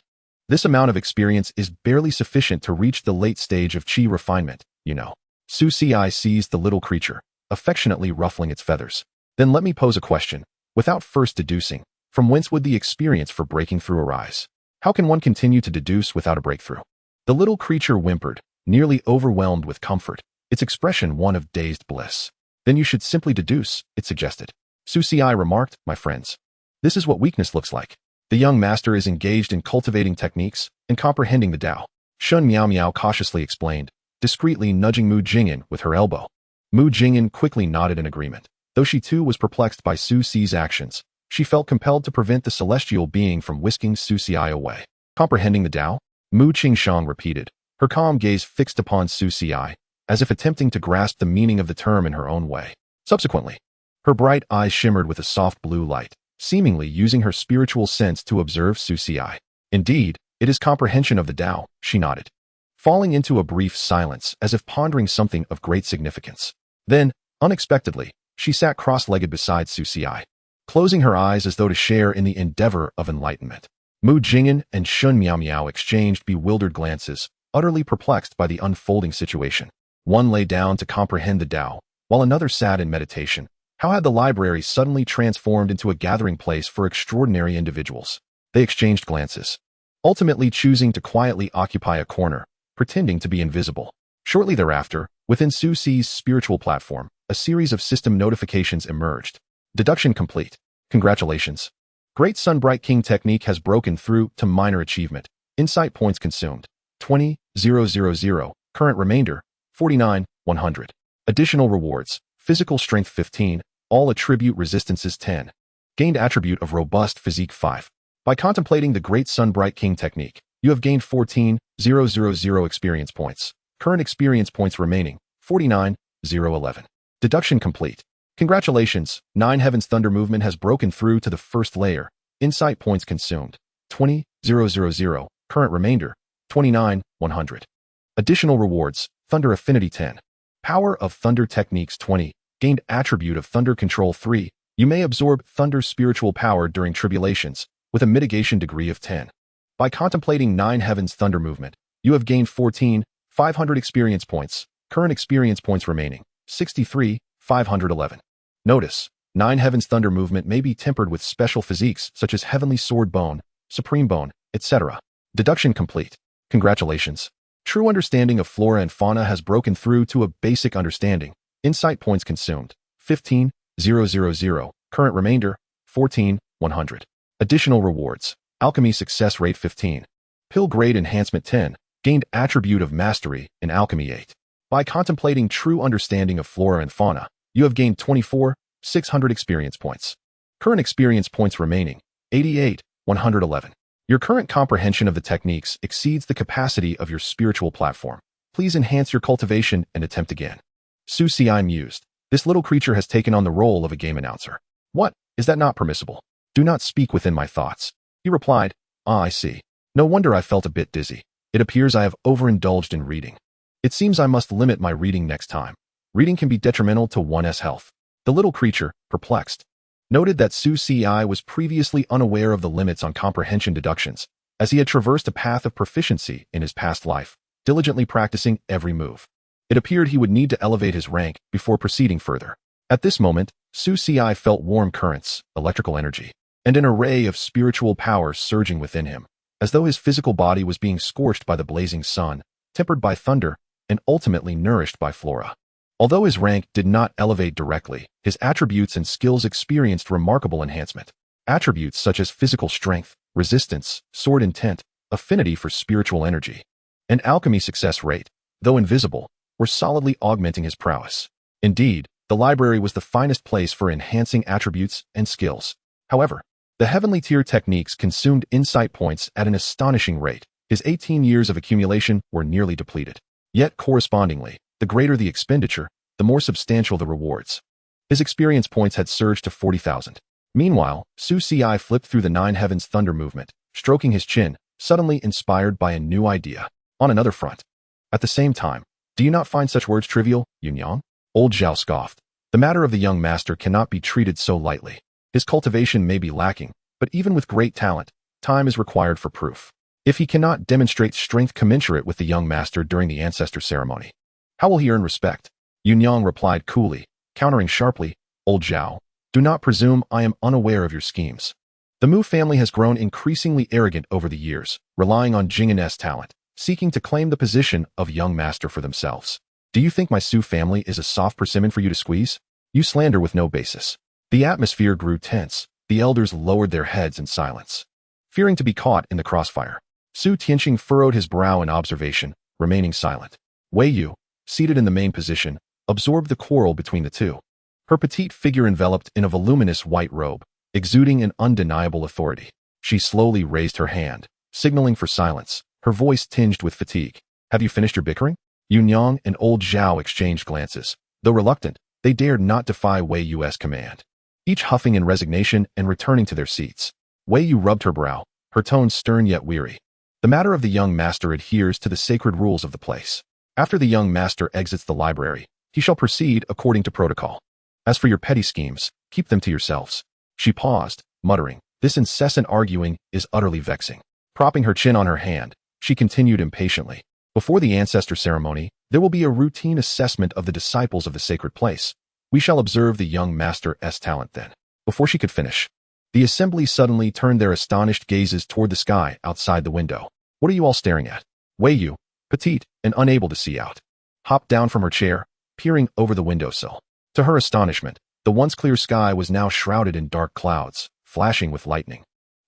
"This amount of experience is barely sufficient to reach the late stage of chi refinement, you know." Su Xi seized the little creature, affectionately ruffling its feathers. "Then let me pose a question, without first deducing. From whence would the experience for breaking through arise? How can one continue to deduce without a breakthrough?" The little creature whimpered, nearly overwhelmed with comfort, its expression one of dazed bliss. "Then you should simply deduce," it suggested. Su Xi remarked, "My friends, this is what weakness looks like. The young master is engaged in cultivating techniques and comprehending the Tao." Shun Miao Miao cautiously explained, discreetly nudging Mu Jingyan with her elbow. Mu Jingyan quickly nodded in agreement. Though she too was perplexed by Su Xi's actions, she felt compelled to prevent the celestial being from whisking Su Xi away. "Comprehending the Tao?" Mu Qingshang repeated, her calm gaze fixed upon Su Xi, as if attempting to grasp the meaning of the term in her own way. Subsequently, her bright eyes shimmered with a soft blue light, seemingly using her spiritual sense to observe Su Xi. "Indeed, it is comprehension of the Tao," she nodded, falling into a brief silence as if pondering something of great significance. Then, unexpectedly, she sat cross-legged beside Su Xi, closing her eyes as though to share in the endeavor of enlightenment. Mu Jingyan and Shun Miao Miao exchanged bewildered glances, utterly perplexed by the unfolding situation. One lay down to comprehend the Tao, while another sat in meditation. How had the library suddenly transformed into a gathering place for extraordinary individuals? They exchanged glances, ultimately choosing to quietly occupy a corner, pretending to be invisible. Shortly thereafter, within Su Xi's spiritual platform, a series of system notifications emerged. Deduction complete. Congratulations. Great Sunbright King technique has broken through to minor achievement. Insight points consumed. 20,000. Current remainder, 49,100. Additional rewards. Physical strength 15. All attribute resistances 10. Gained attribute of robust physique 5. By contemplating the Great Sunbright King technique, you have gained 14,000 experience points. Current experience points remaining, 49,011. Deduction complete. Congratulations, 9 Heavens Thunder movement has broken through to the first layer. Insight points consumed, 20,000. Current remainder, 29,100. Additional rewards, Thunder Affinity 10. Power of Thunder Techniques 20. Gained attribute of Thunder Control 3. You may absorb Thunder's spiritual power during tribulations, with a mitigation degree of 10. By contemplating 9 Heavens Thunder movement, you have gained 14,500 experience points. Current experience points remaining, 63,511. Notice, 9 Heavens Thunder movement may be tempered with special physiques such as Heavenly Sword Bone, Supreme Bone, etc. Deduction complete. Congratulations. True understanding of flora and fauna has broken through to a basic understanding. Insight points consumed, 15,000. Current remainder, 14,100. Additional rewards. Alchemy success rate 15. Pill grade enhancement 10. Gained attribute of mastery in alchemy 8. By contemplating true understanding of flora and fauna, you have gained 24,600 experience points. Current experience points remaining, 88,111. Your current comprehension of the techniques exceeds the capacity of your spiritual platform. Please enhance your cultivation and attempt again. Su Xi mused. This little creature has taken on the role of a game announcer. What? Is that not permissible? Do not speak within my thoughts. He replied, I see. No wonder I felt a bit dizzy. It appears I have overindulged in reading. It seems I must limit my reading next time. Reading can be detrimental to one's health. The little creature, perplexed, noted that Su Xi was previously unaware of the limits on comprehension deductions, as he had traversed a path of proficiency in his past life, diligently practicing every move. It appeared he would need to elevate his rank before proceeding further. At this moment, Su Ci felt warm currents, electrical energy, and an array of spiritual power surging within him, as though his physical body was being scorched by the blazing sun, tempered by thunder, and ultimately nourished by flora. Although his rank did not elevate directly, his attributes and skills experienced remarkable enhancement. Attributes such as physical strength, resistance, sword intent, affinity for spiritual energy, and alchemy success rate, though invisible, were solidly augmenting his prowess. Indeed, the library was the finest place for enhancing attributes and skills. However, the heavenly tier techniques consumed insight points at an astonishing rate. His 18 years of accumulation were nearly depleted. Yet correspondingly, the greater the expenditure, the more substantial the rewards. His experience points had surged to 40,000. Meanwhile, Su Ci flipped through the Nine Heavens Thunder movement, stroking his chin, suddenly inspired by a new idea. On another front. At the same time, do you not find such words trivial, Yunyang? Old Zhao scoffed. The matter of the young master cannot be treated so lightly. His cultivation may be lacking, but even with great talent, time is required for proof. If he cannot demonstrate strength commensurate with the young master during the ancestor ceremony, how will he earn respect? Yunyang replied coolly, countering sharply, Old Zhao, do not presume I am unaware of your schemes. The Mu family has grown increasingly arrogant over the years, relying on Jing'an's talent, seeking to claim the position of young master for themselves. Do you think my Su family is a soft persimmon for you to squeeze? You slander with no basis. The atmosphere grew tense. The elders lowered their heads in silence, fearing to be caught in the crossfire. Su Tianqing furrowed his brow in observation, remaining silent. Wei Yu, seated in the main position, absorbed the quarrel between the two. Her petite figure enveloped in a voluminous white robe, exuding an undeniable authority. She slowly raised her hand, signaling for silence, her voice tinged with fatigue. Have you finished your bickering? Yunyang and Old Zhao exchanged glances. Though reluctant, they dared not defy Wei Yu's command, each huffing in resignation and returning to their seats. Wei Yu rubbed her brow, her tone stern yet weary. The matter of the young master adheres to the sacred rules of the place. After the young master exits the library, he shall proceed according to protocol. As for your petty schemes, keep them to yourselves. She paused, muttering, this incessant arguing is utterly vexing. Propping her chin on her hand, she continued impatiently. Before the ancestor ceremony, there will be a routine assessment of the disciples of the sacred place. We shall observe the young master's talent then. Before she could finish, the assembly suddenly turned their astonished gazes toward the sky outside the window. What are you all staring at? Wei Yu, petite and unable to see out, hopped down from her chair, peering over the windowsill. To her astonishment, the once clear sky was now shrouded in dark clouds, flashing with lightning,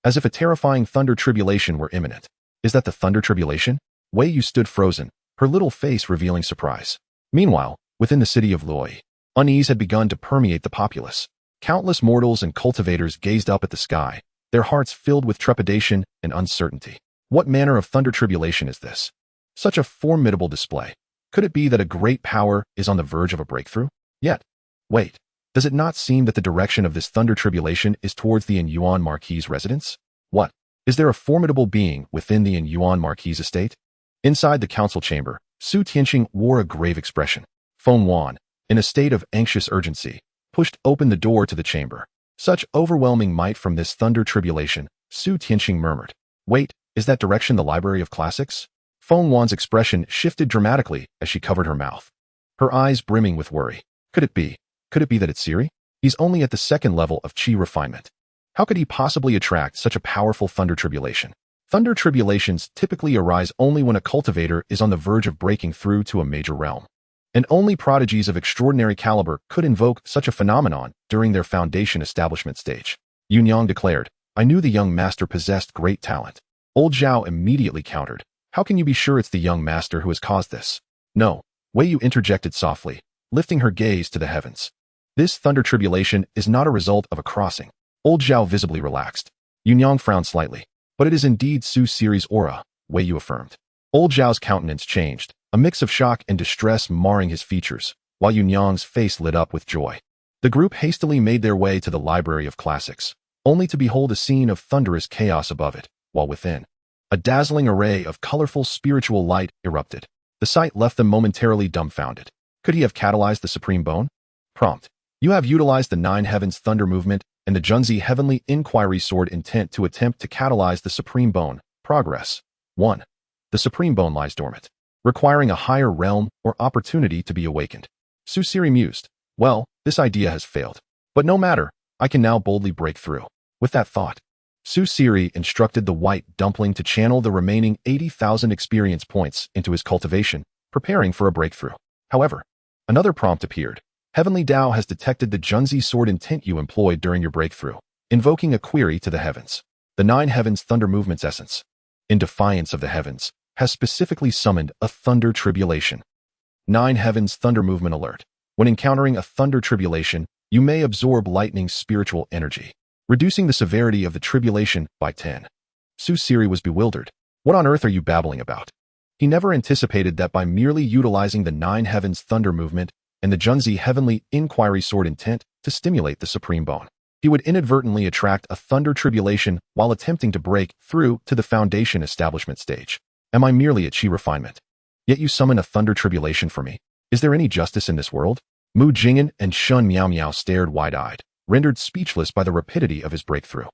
as if a terrifying thunder tribulation were imminent. Is that the thunder tribulation? Wei Yu stood frozen, her little face revealing surprise. Meanwhile, within the city of Loi, unease had begun to permeate the populace. Countless mortals and cultivators gazed up at the sky, their hearts filled with trepidation and uncertainty. What manner of thunder tribulation is this? Such a formidable display. Could it be that a great power is on the verge of a breakthrough? Yet, wait, does it not seem that the direction of this thunder tribulation is towards the Yuan Marquis' residence? What? Is there a formidable being within the Yuan Marquis' estate? Inside the council chamber, Su Tianqing wore a grave expression. Feng Wan, in a state of anxious urgency, pushed open the door to the chamber. Such overwhelming might from this thunder tribulation, Su Tianqing murmured. Wait, is that direction the Library of Classics? Feng Wan's expression shifted dramatically as she covered her mouth, her eyes brimming with worry. Could it be? Could it be that it's Siri? He's only at the second level of chi refinement. How could he possibly attract such a powerful thunder tribulation? Thunder tribulations typically arise only when a cultivator is on the verge of breaking through to a major realm. And only prodigies of extraordinary caliber could invoke such a phenomenon during their foundation establishment stage. Yunyang declared, I knew the young master possessed great talent. Old Zhao immediately countered. How can you be sure it's the young master who has caused this? No, Wei Yu interjected softly, lifting her gaze to the heavens. This thunder tribulation is not a result of a crossing. Old Zhao visibly relaxed. Yunyang frowned slightly. But it is indeed Su Siri's aura, Wei Yu affirmed. Old Zhao's countenance changed, a mix of shock and distress marring his features, while Yunyang's face lit up with joy. The group hastily made their way to the Library of Classics, only to behold a scene of thunderous chaos above it, while within, a dazzling array of colorful spiritual light erupted. The sight left them momentarily dumbfounded. Could he have catalyzed the Supreme Bone? Prompt. You have utilized the Nine Heavens Thunder movement and the Junzi Heavenly Inquiry Sword intent to attempt to catalyze the Supreme Bone, Progress. 1. The supreme bone lies dormant, requiring a higher realm or opportunity to be awakened. Susiri mused, well, this idea has failed. But no matter, I can now boldly break through. With that thought, Susiri instructed the white dumpling to channel the remaining 80,000 experience points into his cultivation, preparing for a breakthrough. However, another prompt appeared. Heavenly Tao has detected the Junzi sword intent you employed during your breakthrough, invoking a query to the heavens. The Nine Heavens Thunder Movement's essence, in defiance of the heavens, has specifically summoned a thunder tribulation. Nine Heavens Thunder Movement Alert. When encountering a thunder tribulation, you may absorb lightning's spiritual energy, reducing the severity of the tribulation by 10. Susiri was bewildered. What on earth are you babbling about? He never anticipated that by merely utilizing the Nine Heavens Thunder Movement and the Junzi Heavenly Inquiry Sword intent to stimulate the Supreme Bone, he would inadvertently attract a thunder tribulation while attempting to break through to the foundation establishment stage. Am I merely a chi refinement? Yet you summon a thunder tribulation for me. Is there any justice in this world? Mu Jing'an and Shun Miao Miao stared wide-eyed, rendered speechless by the rapidity of his breakthrough.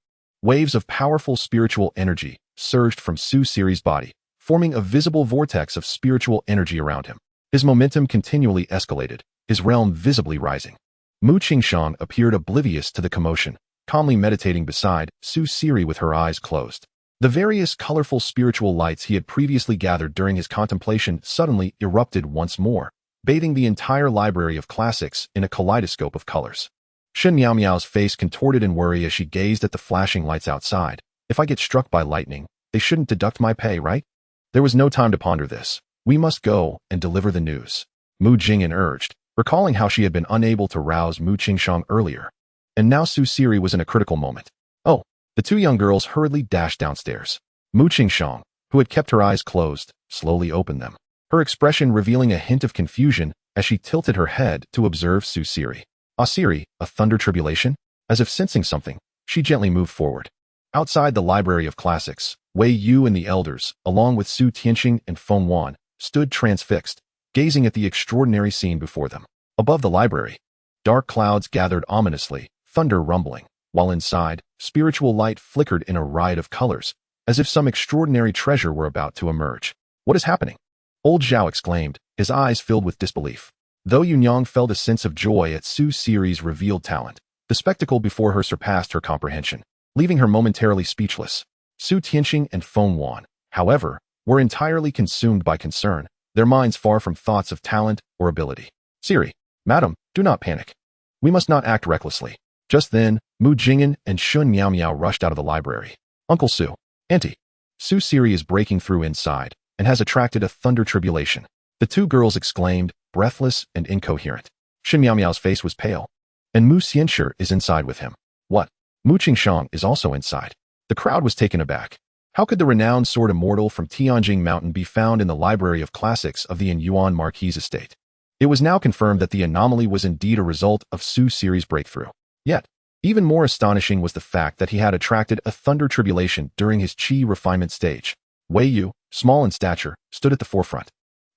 Waves of powerful spiritual energy surged from Susiri's body, forming a visible vortex of spiritual energy around him. His momentum continually escalated, his realm visibly rising. Mu Qingshang appeared oblivious to the commotion, calmly meditating beside Susiri with her eyes closed. The various colorful spiritual lights he had previously gathered during his contemplation suddenly erupted once more, bathing the entire library of classics in a kaleidoscope of colors. Shen Miao Miao's face contorted in worry as she gazed at the flashing lights outside. If I get struck by lightning, they shouldn't deduct my pay, right? There was no time to ponder this. We must go and deliver the news, Mu Jing'an urged, recalling how she had been unable to rouse Mu Qingshang earlier. And now Susiri was in a critical moment. Oh, the two young girls hurriedly dashed downstairs. Mu Qingshang, who had kept her eyes closed, slowly opened them, her expression revealing a hint of confusion as she tilted her head to observe Susiri. Asiri, a thunder tribulation? As if sensing something, she gently moved forward. Outside the library of classics, Wei Yu and the elders, along with Su Tianxing and Feng Wan, stood transfixed, gazing at the extraordinary scene before them. Above the library, dark clouds gathered ominously, thunder rumbling, while inside, spiritual light flickered in a riot of colors, as if some extraordinary treasure were about to emerge. What is happening? Old Zhao exclaimed, his eyes filled with disbelief. Though Yunyang felt a sense of joy at Susiri's revealed talent, the spectacle before her surpassed her comprehension, leaving her momentarily speechless. Su Tianxing and Feng Wan, however, were entirely consumed by concern, their minds far from thoughts of talent or ability. Siri, madam, do not panic. We must not act recklessly. Just then, Mu Jing'an and Shun Miao Miao rushed out of the library. Uncle Su, Auntie, Susiri is breaking through inside and has attracted a thunder tribulation. The two girls exclaimed, breathless and incoherent. Shin Miao Miao's face was pale. And Mu Xianxia is inside with him. What? Mu Qingshang is also inside. The crowd was taken aback. How could the renowned sword Immortal from Tianjing Mountain be found in the library of classics of the Yuan Marquis estate? It was now confirmed that the anomaly was indeed a result of Susiri's breakthrough. Yet, even more astonishing was the fact that he had attracted a thunder tribulation during his chi refinement stage. Wei Yu, small in stature, stood at the forefront,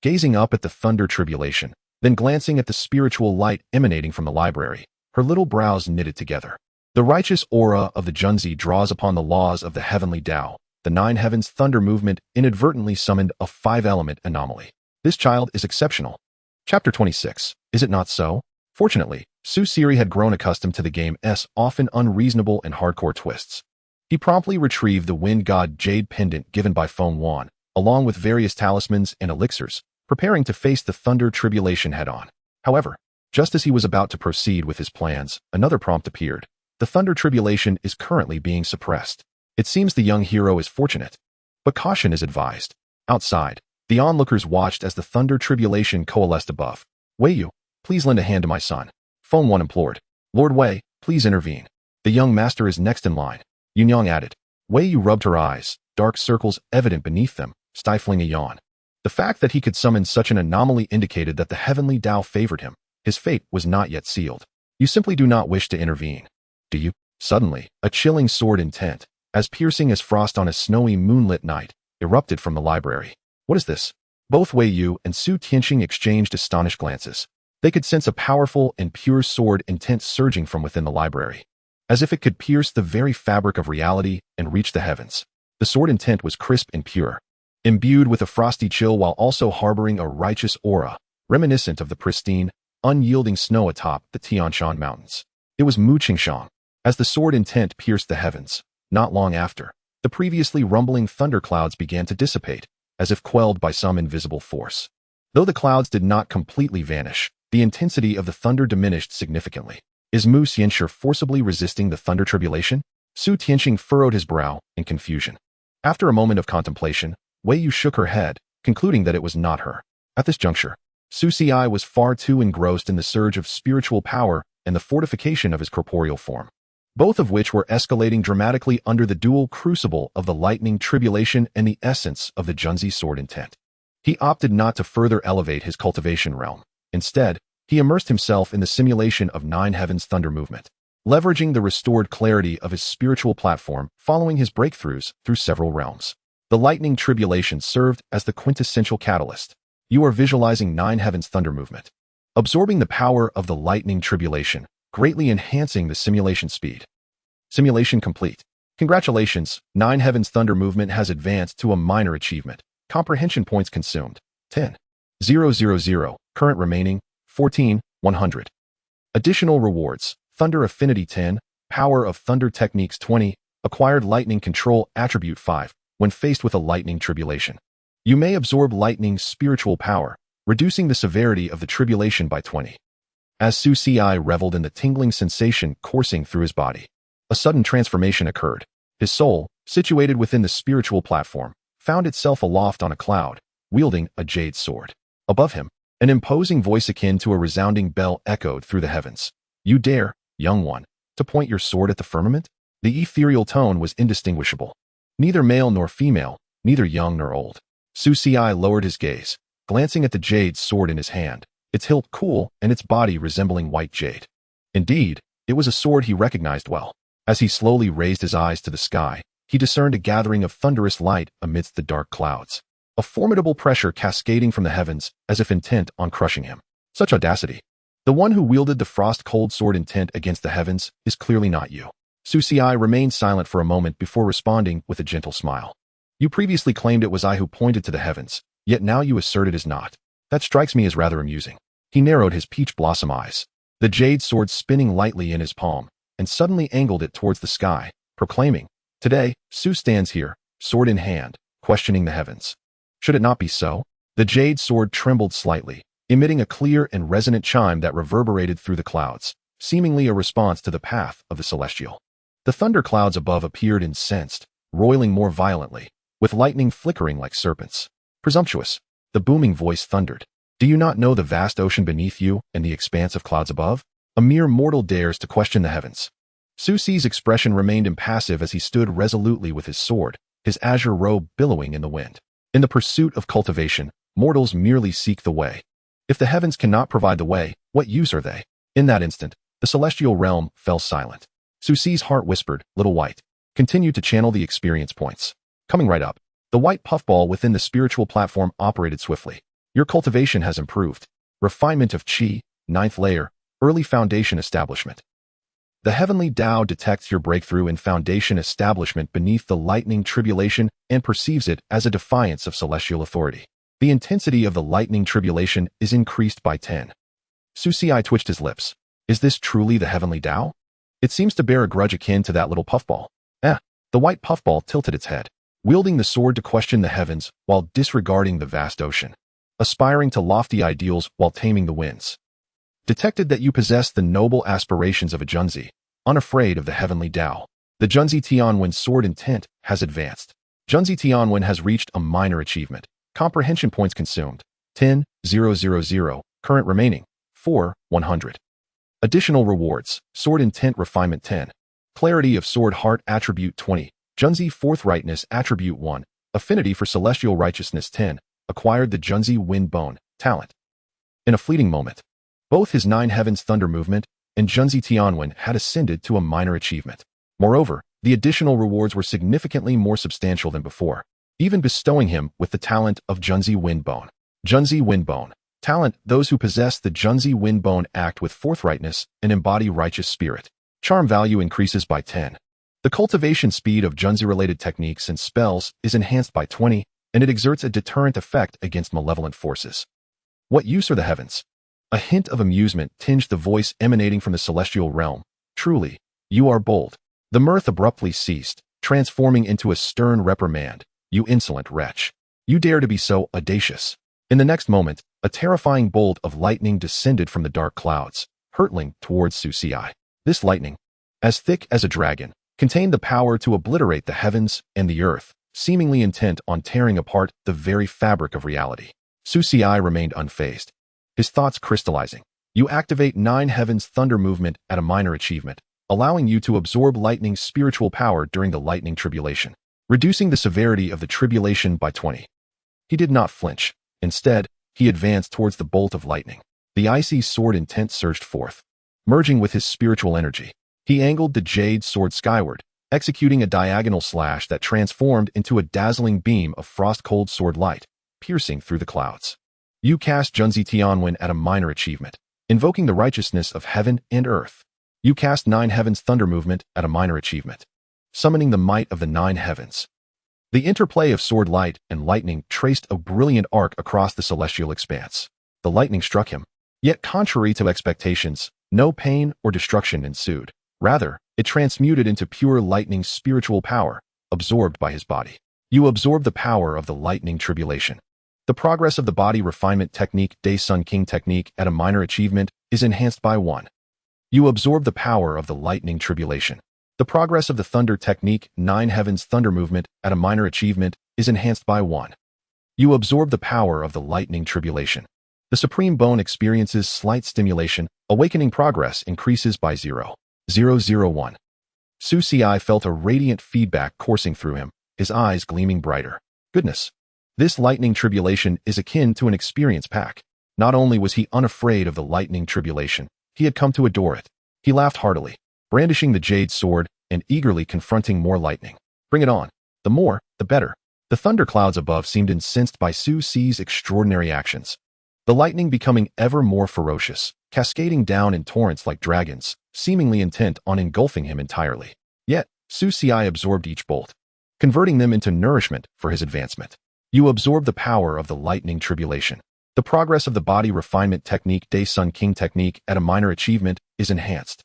gazing up at the thunder tribulation, then glancing at the spiritual light emanating from the library, her little brows knitted together. The righteous aura of the Junzi draws upon the laws of the heavenly Tao. The Nine Heavens Thunder Movement inadvertently summoned a 5-element anomaly. This child is exceptional. Chapter 26. Is it not so? Fortunately, Susiri had grown accustomed to the game's often unreasonable and hardcore twists. He promptly retrieved the Wind God Jade Pendant given by Feng Wan, along with various talismans and elixirs, preparing to face the thunder tribulation head-on. However, just as he was about to proceed with his plans, another prompt appeared. The thunder tribulation is currently being suppressed. It seems the young hero is fortunate, but caution is advised. Outside, the onlookers watched as the thunder tribulation coalesced above. Wei Yu, please lend a hand to my son, Feng Wan implored. Lord Wei, please intervene. The young master is next in line, Yunyang added. Wei Yu rubbed her eyes, dark circles evident beneath them, stifling a yawn. The fact that he could summon such an anomaly indicated that the heavenly Tao favored him. His fate was not yet sealed. You simply do not wish to intervene, do you? Suddenly, a chilling sword intent, as piercing as frost on a snowy moonlit night, erupted from the library. What is this? Both Wei Yu and Su Tianxing exchanged astonished glances. They could sense a powerful and pure sword intent surging from within the library, as if it could pierce the very fabric of reality and reach the heavens. The sword intent was crisp and pure, imbued with a frosty chill while also harboring a righteous aura, reminiscent of the pristine, unyielding snow atop the Tianshan Mountains. It was Mu Qingxiang. As the sword intent pierced the heavens, not long after, the previously rumbling thunderclouds began to dissipate, as if quelled by some invisible force. Though the clouds did not completely vanish, the intensity of the thunder diminished significantly. Is Mu Xianxia forcibly resisting the thunder tribulation? Su Tianxing furrowed his brow in confusion. After a moment of contemplation, Wei Yu shook her head, concluding that it was not her. At this juncture, Su Ci was far too engrossed in the surge of spiritual power and the fortification of his corporeal form, both of which were escalating dramatically under the dual crucible of the lightning tribulation and the essence of the Junzi sword intent. He opted not to further elevate his cultivation realm. Instead, he immersed himself in the simulation of Nine Heavens thunder movement, leveraging the restored clarity of his spiritual platform following his breakthroughs through several realms. The lightning tribulation served as the quintessential catalyst. You are visualizing Nine Heavens thunder movement, absorbing the power of the lightning tribulation, greatly enhancing the simulation speed. Simulation complete. Congratulations, Nine Heavens thunder movement has advanced to a minor achievement. Comprehension points consumed, 10,000. Current remaining, 14,100. Additional rewards, Thunder Affinity 10, Power of Thunder Techniques 20, Acquired Lightning Control Attribute 5, when faced with a lightning tribulation. You may absorb lightning's spiritual power, reducing the severity of the tribulation by 20. As Su Ci reveled in the tingling sensation coursing through his body, a sudden transformation occurred. His soul, situated within the spiritual platform, found itself aloft on a cloud, wielding a jade sword. Above him, an imposing voice akin to a resounding bell echoed through the heavens. You dare, young one, to point your sword at the firmament? The ethereal tone was indistinguishable. Neither male nor female, neither young nor old. Su Ci lowered his gaze, glancing at the jade sword in his hand, its hilt cool and its body resembling white jade. Indeed, it was a sword he recognized well. As he slowly raised his eyes to the sky, he discerned a gathering of thunderous light amidst the dark clouds, a formidable pressure cascading from the heavens as if intent on crushing him. Such audacity. The one who wielded the frost-cold sword intent against the heavens is clearly not you. Su Ci remained silent for a moment before responding with a gentle smile. You previously claimed it was I who pointed to the heavens, yet now you assert it is not. That strikes me as rather amusing. He narrowed his peach blossom eyes, the jade sword spinning lightly in his palm, and suddenly angled it towards the sky, proclaiming, Today, Su stands here, sword in hand, questioning the heavens. Should it not be so? The jade sword trembled slightly, emitting a clear and resonant chime that reverberated through the clouds, seemingly a response to the path of the celestial. The thunderclouds above appeared incensed, roiling more violently, with lightning flickering like serpents. Presumptuous, the booming voice thundered. Do you not know the vast ocean beneath you and the expanse of clouds above? A mere mortal dares to question the heavens. Su Ci's expression remained impassive as he stood resolutely with his sword, his azure robe billowing in the wind. In the pursuit of cultivation, mortals merely seek the way. If the heavens cannot provide the way, what use are they? In that instant, the celestial realm fell silent. Su Ci's heart whispered, Little White. Continued to channel the experience points. Coming right up, the white puffball within the spiritual platform operated swiftly. Your cultivation has improved. Refinement of Qi, 9th layer, early foundation establishment. The heavenly Tao detects your breakthrough in foundation establishment beneath the lightning tribulation and perceives it as a defiance of celestial authority. The intensity of the lightning tribulation is increased by 10. Su Ci twitched his lips. Is this truly the heavenly Tao? It seems to bear a grudge akin to that little puffball. The white puffball tilted its head, wielding the sword to question the heavens while disregarding the vast ocean, aspiring to lofty ideals while taming the winds. Detected that you possess the noble aspirations of a Junzi, unafraid of the heavenly Tao. The Junzi Tianwen sword intent has advanced. Junzi Tianwen has reached a minor achievement. Comprehension points consumed, 10,000. Current remaining, 4,100. Additional rewards, sword intent refinement 10. Clarity of sword heart attribute 20. Junzi forthrightness attribute 1. Affinity for celestial righteousness 10. Acquired the Junzi wind bone, talent. In a fleeting moment, both his Nine Heavens thunder movement and Junzi Tianwen had ascended to a minor achievement. Moreover, the additional rewards were significantly more substantial than before, even bestowing him with the talent of Junzi Windbone. Junzi Windbone. Talent. Those who possess the Junzi Windbone act with forthrightness and embody righteous spirit. Charm value increases by 10. The cultivation speed of Junzi-related techniques and spells is enhanced by 20, and it exerts a deterrent effect against malevolent forces. What use are the heavens? A hint of amusement tinged the voice emanating from the celestial realm. Truly, you are bold. The mirth abruptly ceased, transforming into a stern reprimand. You insolent wretch. You dare to be so audacious. In the next moment, a terrifying bolt of lightning descended from the dark clouds, hurtling towards Susi. This lightning, as thick as a dragon, contained the power to obliterate the heavens and the earth, seemingly intent on tearing apart the very fabric of reality. Susi remained unfazed, his thoughts crystallizing. You activate 9 Heavens Thunder movement at a minor achievement, allowing you to absorb lightning's spiritual power during the lightning tribulation, reducing the severity of the tribulation by 20. He did not flinch. Instead, he advanced towards the bolt of lightning. The icy sword intent surged forth. Merging with his spiritual energy, he angled the jade sword skyward, executing a diagonal slash that transformed into a dazzling beam of frost-cold sword light, piercing through the clouds. You cast Junzi Tianwen at a minor achievement, invoking the righteousness of heaven and earth. You cast 9 Heavens Thunder movement at a minor achievement, summoning the might of the 9 heavens. The interplay of sword light and lightning traced a brilliant arc across the celestial expanse. The lightning struck him, yet contrary to expectations, no pain or destruction ensued. Rather, it transmuted into pure lightning's spiritual power, absorbed by his body. You absorb the power of the lightning tribulation. The progress of the body refinement technique Day Sun King technique at a minor achievement is enhanced by 1. You absorb the power of the lightning tribulation. The progress of the Thunder Technique 9 Heavens Thunder movement at a minor achievement is enhanced by 1. You absorb the power of the lightning tribulation. The Supreme Bone experiences slight stimulation, awakening progress increases by 0.001. Susi felt a radiant feedback coursing through him, his eyes gleaming brighter. Goodness! This lightning tribulation is akin to an experience pack. Not only was he unafraid of the lightning tribulation, he had come to adore it. He laughed heartily, brandishing the jade sword and eagerly confronting more lightning. Bring it on. The more, the better. The thunderclouds above seemed incensed by Susi's extraordinary actions. The lightning becoming ever more ferocious, cascading down in torrents like dragons, seemingly intent on engulfing him entirely. Yet, Susi absorbed each bolt, converting them into nourishment for his advancement. You absorb the power of the lightning tribulation. The progress of the body refinement technique Day Sun King technique at a minor achievement is enhanced.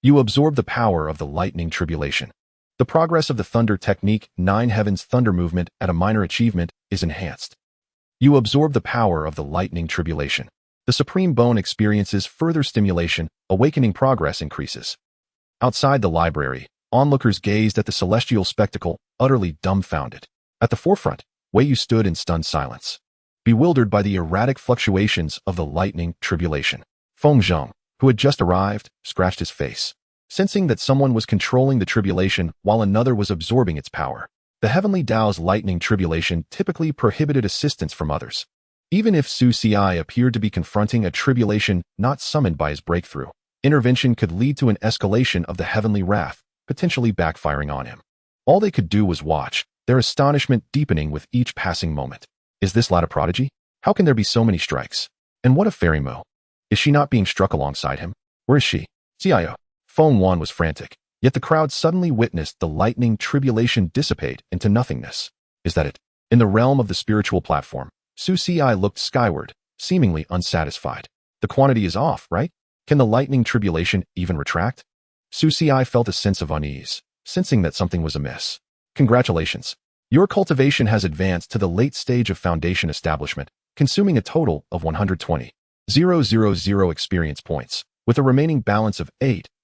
You absorb the power of the lightning tribulation. The progress of the Thunder Technique 9 Heavens Thunder movement at a minor achievement is enhanced. You absorb the power of the lightning tribulation. The Supreme Bone experiences further stimulation, awakening progress increases. Outside the library, onlookers gazed at the celestial spectacle, utterly dumbfounded. At the forefront, Wei Yu stood in stunned silence, bewildered by the erratic fluctuations of the lightning tribulation. Feng Zheng, who had just arrived, scratched his face, sensing that someone was controlling the tribulation while another was absorbing its power. The heavenly Tao's lightning tribulation typically prohibited assistance from others. Even if Susi appeared to be confronting a tribulation not summoned by his breakthrough, intervention could lead to an escalation of the heavenly wrath, potentially backfiring on him. All they could do was watch, their astonishment deepening with each passing moment. Is this lad a prodigy? How can there be so many strikes? And what of Fairy Mo? Is she not being struck alongside him? Where is she? Xiao. Feng Wan was frantic, yet the crowd suddenly witnessed the lightning tribulation dissipate into nothingness. Is that it? In the realm of the spiritual platform, Susi looked skyward, seemingly unsatisfied. The quantity is off, right? Can the lightning tribulation even retract? Susi felt a sense of unease, sensing that something was amiss. Congratulations. Your cultivation has advanced to the late stage of foundation establishment, consuming a total of 120,000 experience points, with a remaining balance of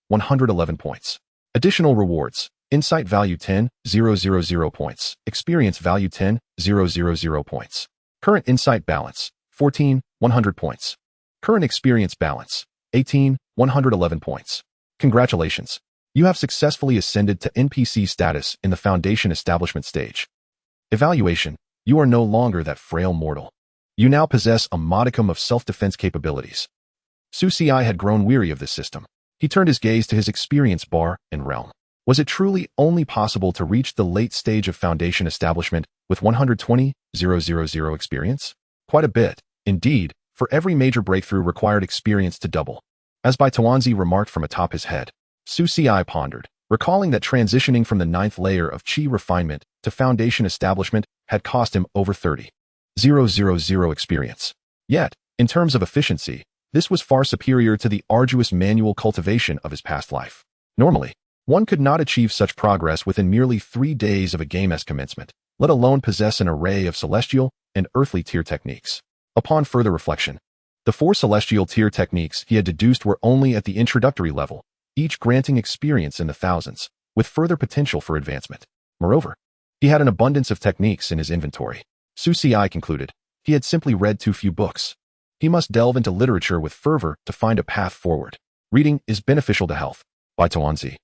111 points. Additional rewards: insight value 10,000 points, experience value 10,000 points. Current insight balance 14,100 points. Current experience balance 18,111 points. Congratulations. You have successfully ascended to NPC status in the foundation establishment stage. Evaluation: you are no longer that frail mortal. You now possess a modicum of self-defense capabilities. Susi had grown weary of this system. He turned his gaze to his experience bar and realm. Was it truly only possible to reach the late stage of foundation establishment with 120,000 experience? Quite a bit. Indeed, for every major breakthrough required experience to double. As Bai Tuanzi remarked from atop his head, Susi pondered, recalling that transitioning from the 9th layer of Qi refinement to foundation establishment had cost him over 30,000 experience. Yet, in terms of efficiency, this was far superior to the arduous manual cultivation of his past life. Normally, one could not achieve such progress within merely 3 days of a game's commencement, let alone possess an array of celestial and earthly tier techniques. Upon further reflection, the 4 celestial tier techniques he had deduced were only at the introductory level, each granting experience in the thousands, with further potential for advancement. Moreover, he had an abundance of techniques in his inventory. Xianxia concluded, he had simply read too few books. He must delve into literature with fervor to find a path forward. Reading is beneficial to health. By Tuanzi.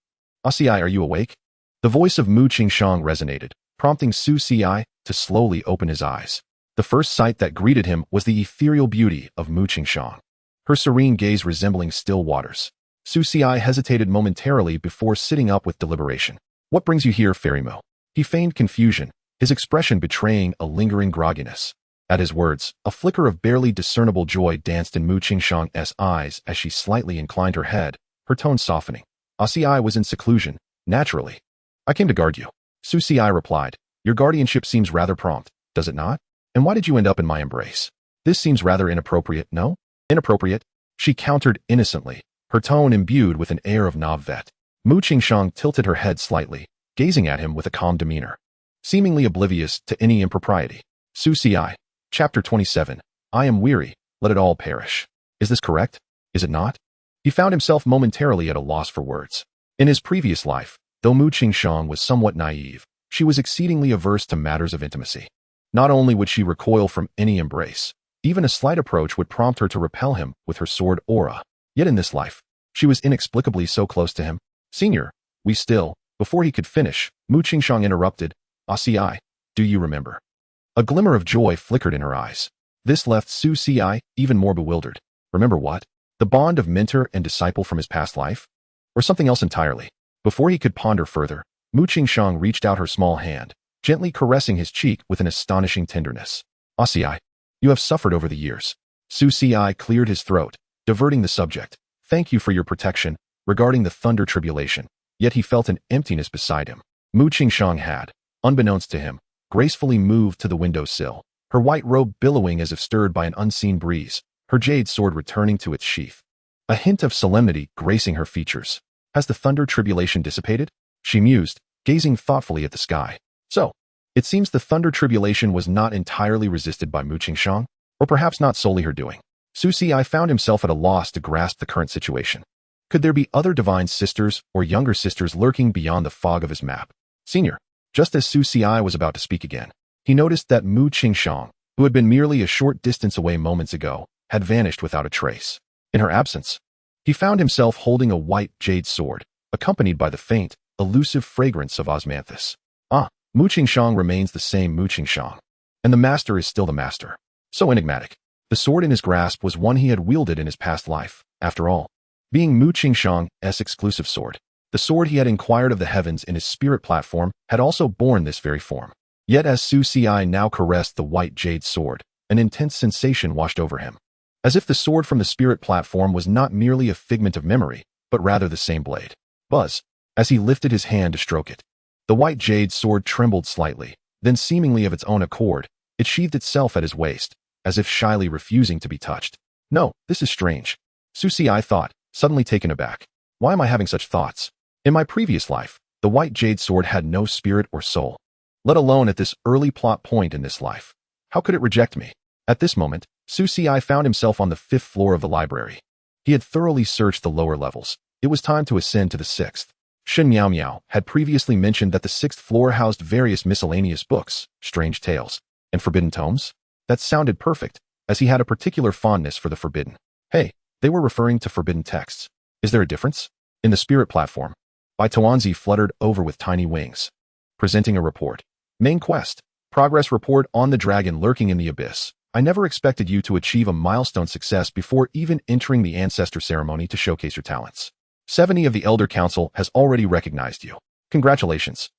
Xianxia, are you awake? The voice of Mu Qingshang resonated, prompting Xianxia to slowly open his eyes. The first sight that greeted him was the ethereal beauty of Mu Qingshang, her serene gaze resembling still waters. Xianxia hesitated momentarily before sitting up with deliberation. What brings you here, Fairy Mo? He feigned confusion, his expression betraying a lingering grogginess. At his words, a flicker of barely discernible joy danced in Mu Qingshang's eyes as she slightly inclined her head, her tone softening. Xianxia was in seclusion, naturally. I came to guard you. Xianxia replied, your guardianship seems rather prompt, does it not? And why did you end up in my embrace? This seems rather inappropriate, no? Inappropriate? She countered innocently, her tone imbued with an air of naivete. Mu Qingshang tilted her head slightly, gazing at him with a calm demeanor, seemingly oblivious to any impropriety. Xianxia, Chapter 27. I am weary, let it all perish. Is this correct? Is it not? He found himself momentarily at a loss for words. In his previous life, though Mu Qingshang was somewhat naive, she was exceedingly averse to matters of intimacy. Not only would she recoil from any embrace, even a slight approach would prompt her to repel him with her sword aura. Yet in this life, she was inexplicably so close to him. Senior, we still, before he could finish, Mu Qingshang interrupted, Xianxia, do you remember? A glimmer of joy flickered in her eyes. This left Xianxia even more bewildered. Remember what? The bond of mentor and disciple from his past life? Or something else entirely? Before he could ponder further, Mu Qingshang reached out her small hand, gently caressing his cheek with an astonishing tenderness. Xianxia, you have suffered over the years. Xianxia cleared his throat, diverting the subject. Thank you for your protection, regarding the thunder tribulation. Yet he felt an emptiness beside him. Mu Qingshang had, unbeknownst to him, gracefully moved to the windowsill, her white robe billowing as if stirred by an unseen breeze, her jade sword returning to its sheath. A hint of solemnity gracing her features. Has the thunder tribulation dissipated? She mused, gazing thoughtfully at the sky. So, it seems the thunder tribulation was not entirely resisted by Mu Qingshang, or perhaps not solely her doing. Xianxia found himself at a loss to grasp the current situation. Could there be other divine sisters or younger sisters lurking beyond the fog of his map? Senior. Just as Xianxia was about to speak again, he noticed that Mu Qingshang, who had been merely a short distance away moments ago, had vanished without a trace. In her absence, he found himself holding a white jade sword, accompanied by the faint, elusive fragrance of osmanthus. Mu Qingshang remains the same Mu Qingshang, and the master is still the master. So enigmatic. The sword in his grasp was one he had wielded in his past life, after all, being Mu Qingshang's exclusive sword. The sword he had inquired of the heavens in his spirit platform had also borne this very form. Yet as Xianxia now caressed the white jade sword, an intense sensation washed over him. As if the sword from the spirit platform was not merely a figment of memory, but rather the same blade. Buzz, as he lifted his hand to stroke it. The white jade sword trembled slightly, then seemingly of its own accord, it sheathed itself at his waist, as if shyly refusing to be touched. No, this is strange. Xianxia thought, suddenly taken aback. Why am I having such thoughts? In my previous life, the white jade sword had no spirit or soul, let alone at this early plot point in this life. How could it reject me? At this moment, Xianxia found himself on the 5th floor of the library. He had thoroughly searched the lower levels. It was time to ascend to the 6th. Shen Miao had previously mentioned that the 6th floor housed various miscellaneous books, strange tales, and forbidden tomes. That sounded perfect, as he had a particular fondness for the forbidden. Hey, they were referring to forbidden texts. Is there a difference? In the spirit platform, Bai Tuanzi fluttered over with tiny wings. Presenting a report. Main quest. Progress report on the dragon lurking in the abyss. I never expected you to achieve a milestone success before even entering the ancestor ceremony to showcase your talents. 70 of the Elder Council has already recognized you. Congratulations.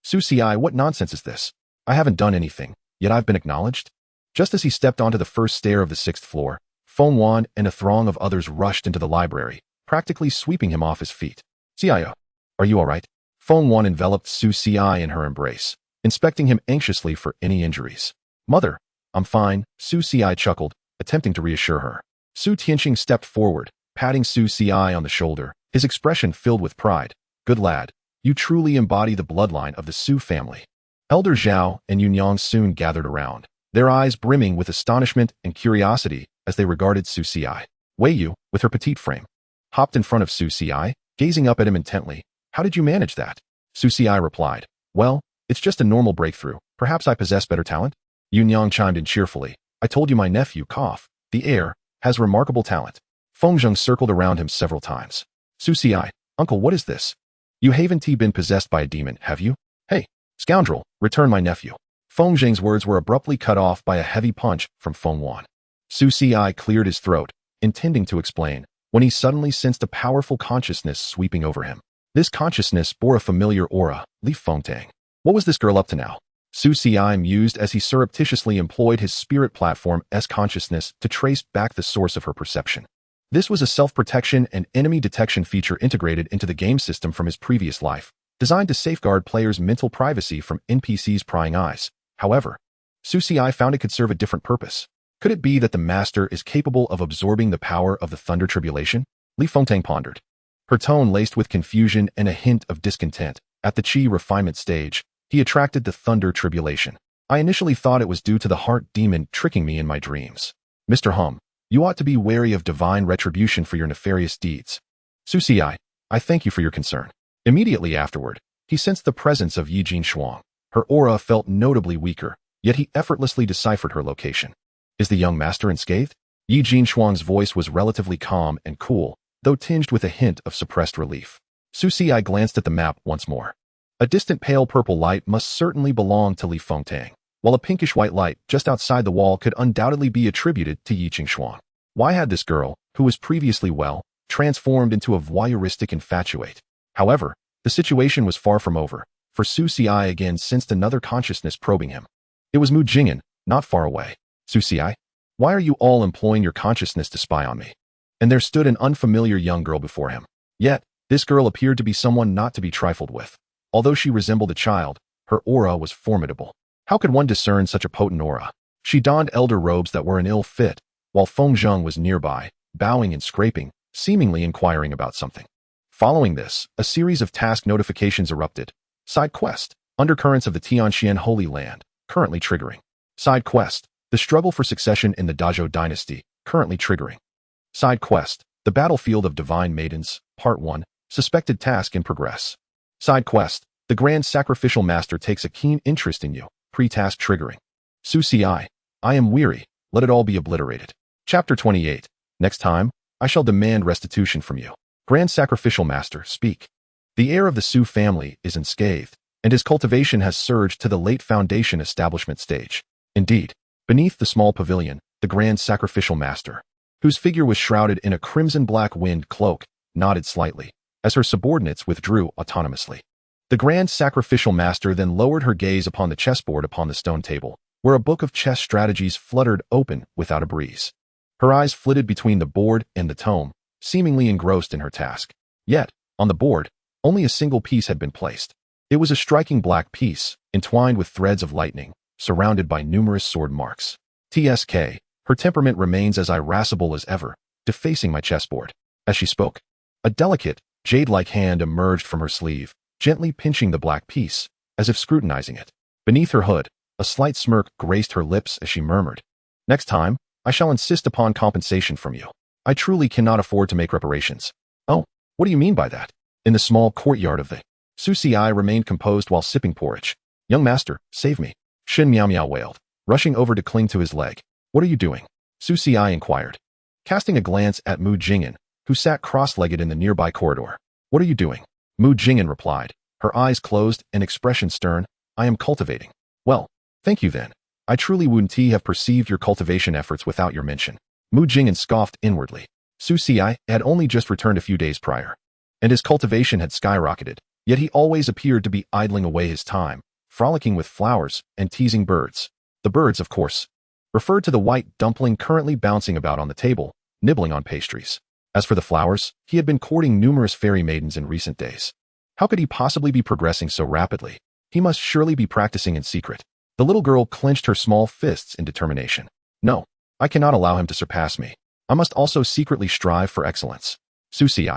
Xianxia, what nonsense is this? I haven't done anything, yet I've been acknowledged? Just as he stepped onto the first stair of the 6th floor, Feng Wan and a throng of others rushed into the library, practically sweeping him off his feet. Xiao. Are you all right? Feng Wan enveloped Su Ci in her embrace, inspecting him anxiously for any injuries. Mother, I'm fine, Su Ci chuckled, attempting to reassure her. Su Tianqing stepped forward, patting Su Ci on the shoulder, his expression filled with pride. Good lad, you truly embody the bloodline of the Su family. Elder Zhao and Yunyang soon gathered around, their eyes brimming with astonishment and curiosity as they regarded Su Ci. Wei Yu, with her petite frame, hopped in front of Su Ci, gazing up at him intently. How did you manage that? Su Ci replied. Well, it's just a normal breakthrough. Perhaps I possess better talent? Yunyang chimed in cheerfully. I told you my nephew, the heir, has remarkable talent. Fengzheng circled around him several times. Su Ci, uncle, what is this? You haven't been possessed by a demon, have you? Hey, scoundrel, return my nephew. Fengzheng's words were abruptly cut off by a heavy punch from Feng Wan. Su Ci cleared his throat, intending to explain, when he suddenly sensed a powerful consciousness sweeping over him. This consciousness bore a familiar aura, Li Fengtang. What was this girl up to now? Su Ci mused as he surreptitiously employed his spirit platform's consciousness to trace back the source of her perception. This was a self-protection and enemy detection feature integrated into the game system from his previous life, designed to safeguard players' mental privacy from NPCs' prying eyes. However, Su Ci found it could serve a different purpose. Could it be that the master is capable of absorbing the power of the Thunder Tribulation? Li Fengtang pondered, her tone laced with confusion and a hint of discontent. At the Qi refinement stage, he attracted the Thunder Tribulation. I initially thought it was due to the heart demon tricking me in my dreams. Mr. Hum, you ought to be wary of divine retribution for your nefarious deeds. Su Ci, I thank you for your concern. Immediately afterward, he sensed the presence of Yi Jinshuang. Her aura felt notably weaker, yet he effortlessly deciphered her location. Is the young master unscathed? Yi Jinshuang's voice was relatively calm and cool, though tinged with a hint of suppressed relief. Su Ci glanced at the map once more. A distant pale purple light must certainly belong to Li Fengtang, while a pinkish-white light just outside the wall could undoubtedly be attributed to Yi Jinshuang. Why had this girl, who was previously well, transformed into a voyeuristic infatuate? However, the situation was far from over, for Su Ci again sensed another consciousness probing him. It was Mu Jing'an, not far away. Su Ci, why are you all employing your consciousness to spy on me? And there stood an unfamiliar young girl before him. Yet, this girl appeared to be someone not to be trifled with. Although she resembled a child, her aura was formidable. How could one discern such a potent aura? She donned elder robes that were an ill fit, while Fengzheng was nearby, bowing and scraping, seemingly inquiring about something. Following this, a series of task notifications erupted. Side quest, Undercurrents of the Tianxian Holy Land, currently triggering. Side quest, The Struggle for Succession in the Dazhou Dynasty, currently triggering. Side quest, The Battlefield of Divine Maidens, Part 1, suspected task in progress. Side quest, The Grand Sacrificial Master takes a keen interest in you, pre-task triggering. Su Ci, I am weary, let it all be obliterated. Chapter 28, Next time, I shall demand restitution from you. Grand Sacrificial Master, speak. The heir of the Su family is unscathed, and his cultivation has surged to the late foundation establishment stage. Indeed, beneath the small pavilion, the Grand Sacrificial Master, whose figure was shrouded in a crimson-black wind cloak, nodded slightly, as her subordinates withdrew autonomously. The Grand Sacrificial Master then lowered her gaze upon the chessboard upon the stone table, where a book of chess strategies fluttered open without a breeze. Her eyes flitted between the board and the tome, seemingly engrossed in her task. Yet, on the board, only a single piece had been placed. It was a striking black piece, entwined with threads of lightning, surrounded by numerous sword marks. TSK, her temperament remains as irascible as ever, defacing my chessboard. As she spoke, a delicate, jade-like hand emerged from her sleeve, gently pinching the black piece, as if scrutinizing it. Beneath her hood, a slight smirk graced her lips as she murmured, Next time, I shall insist upon compensation from you. I truly cannot afford to make reparations. Oh, what do you mean by that? In the small courtyard of the Su Ci remained composed while sipping porridge. Young master, save me. Shin Miao Miao wailed, rushing over to cling to his leg. What are you doing? Su Ci inquired, casting a glance at Mu Jing'an, who sat cross-legged in the nearby corridor. What are you doing? Mu Jing'an replied, her eyes closed and expression stern. I am cultivating. Well, thank you then. I truly wouldn't have perceived your cultivation efforts without your mention. Mu Jing'an scoffed inwardly. Su Ci had only just returned a few days prior, and his cultivation had skyrocketed, yet he always appeared to be idling away his time, frolicking with flowers and teasing birds. The birds, of course, referred to the white dumpling currently bouncing about on the table, nibbling on pastries. As for the flowers, he had been courting numerous fairy maidens in recent days. How could he possibly be progressing so rapidly? He must surely be practicing in secret. The little girl clenched her small fists in determination. No, I cannot allow him to surpass me. I must also secretly strive for excellence. Susi.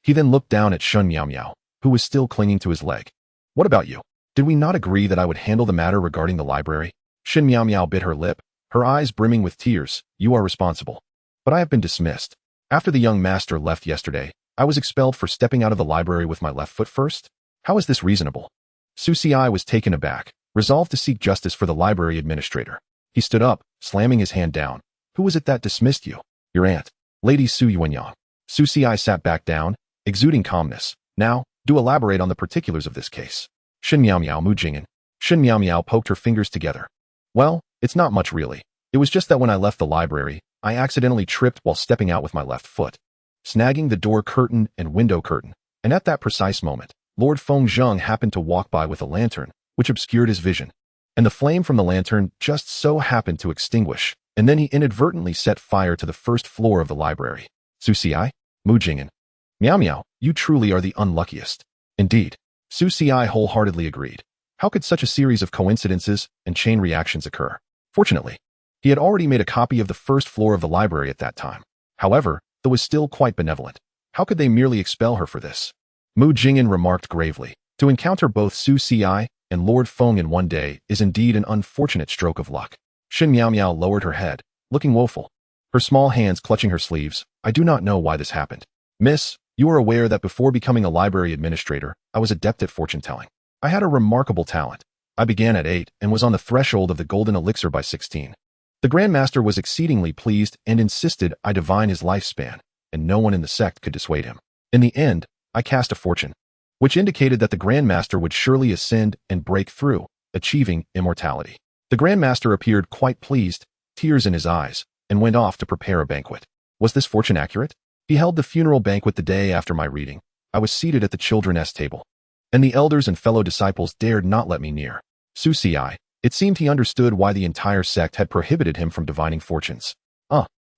He then looked down at Xianxiaaudiobooks, who was still clinging to his leg. What about you? Did we not agree that I would handle the matter regarding the library? Xianxiaaudiobooks bit her lip, her eyes brimming with tears. You are responsible. But I have been dismissed. After the young master left yesterday, I was expelled for stepping out of the library with my left foot first? How is this reasonable? Susi was taken aback, resolved to seek justice for the library administrator. He stood up, slamming his hand down. Who was it that dismissed you? Your aunt, Lady Su Yuanyang. Susi sat back down, exuding calmness. Now, do elaborate on the particulars of this case. Xianxiaaudiobooks Mu Jing'an. Xianxiaaudiobooks poked her fingers together. Well, it's not much really. It was just that when I left the library, I accidentally tripped while stepping out with my left foot, snagging the door curtain and window curtain, and at that precise moment, Lord Fengzheng happened to walk by with a lantern, which obscured his vision. And the flame from the lantern just so happened to extinguish, and then he inadvertently set fire to the first floor of the library. Susi? Mu Jing'an. Miao, you truly are the unluckiest. Indeed. Susi wholeheartedly agreed. How could such a series of coincidences and chain reactions occur? Fortunately, he had already made a copy of the first floor of the library at that time. However, though was still quite benevolent. How could they merely expel her for this? Mu Jing'an remarked gravely. To encounter both Susi and Lord Feng in one day is indeed an unfortunate stroke of luck. Xianxiaaudiobooks lowered her head, looking woeful. Her small hands clutching her sleeves. I do not know why this happened. Miss, you are aware that before becoming a library administrator, I was adept at fortune-telling. I had a remarkable talent. I began at 8 and was on the threshold of the golden elixir by 16. The Grand Master was exceedingly pleased and insisted I divine his lifespan, and no one in the sect could dissuade him. In the end, I cast a fortune, which indicated that the Grand Master would surely ascend and break through, achieving immortality. The Grand Master appeared quite pleased, tears in his eyes, and went off to prepare a banquet. Was this fortune accurate? He held the funeral banquet the day after my reading. I was seated at the children's table, and the elders and fellow disciples dared not let me near. Susi, it seemed he understood why the entire sect had prohibited him from divining fortunes.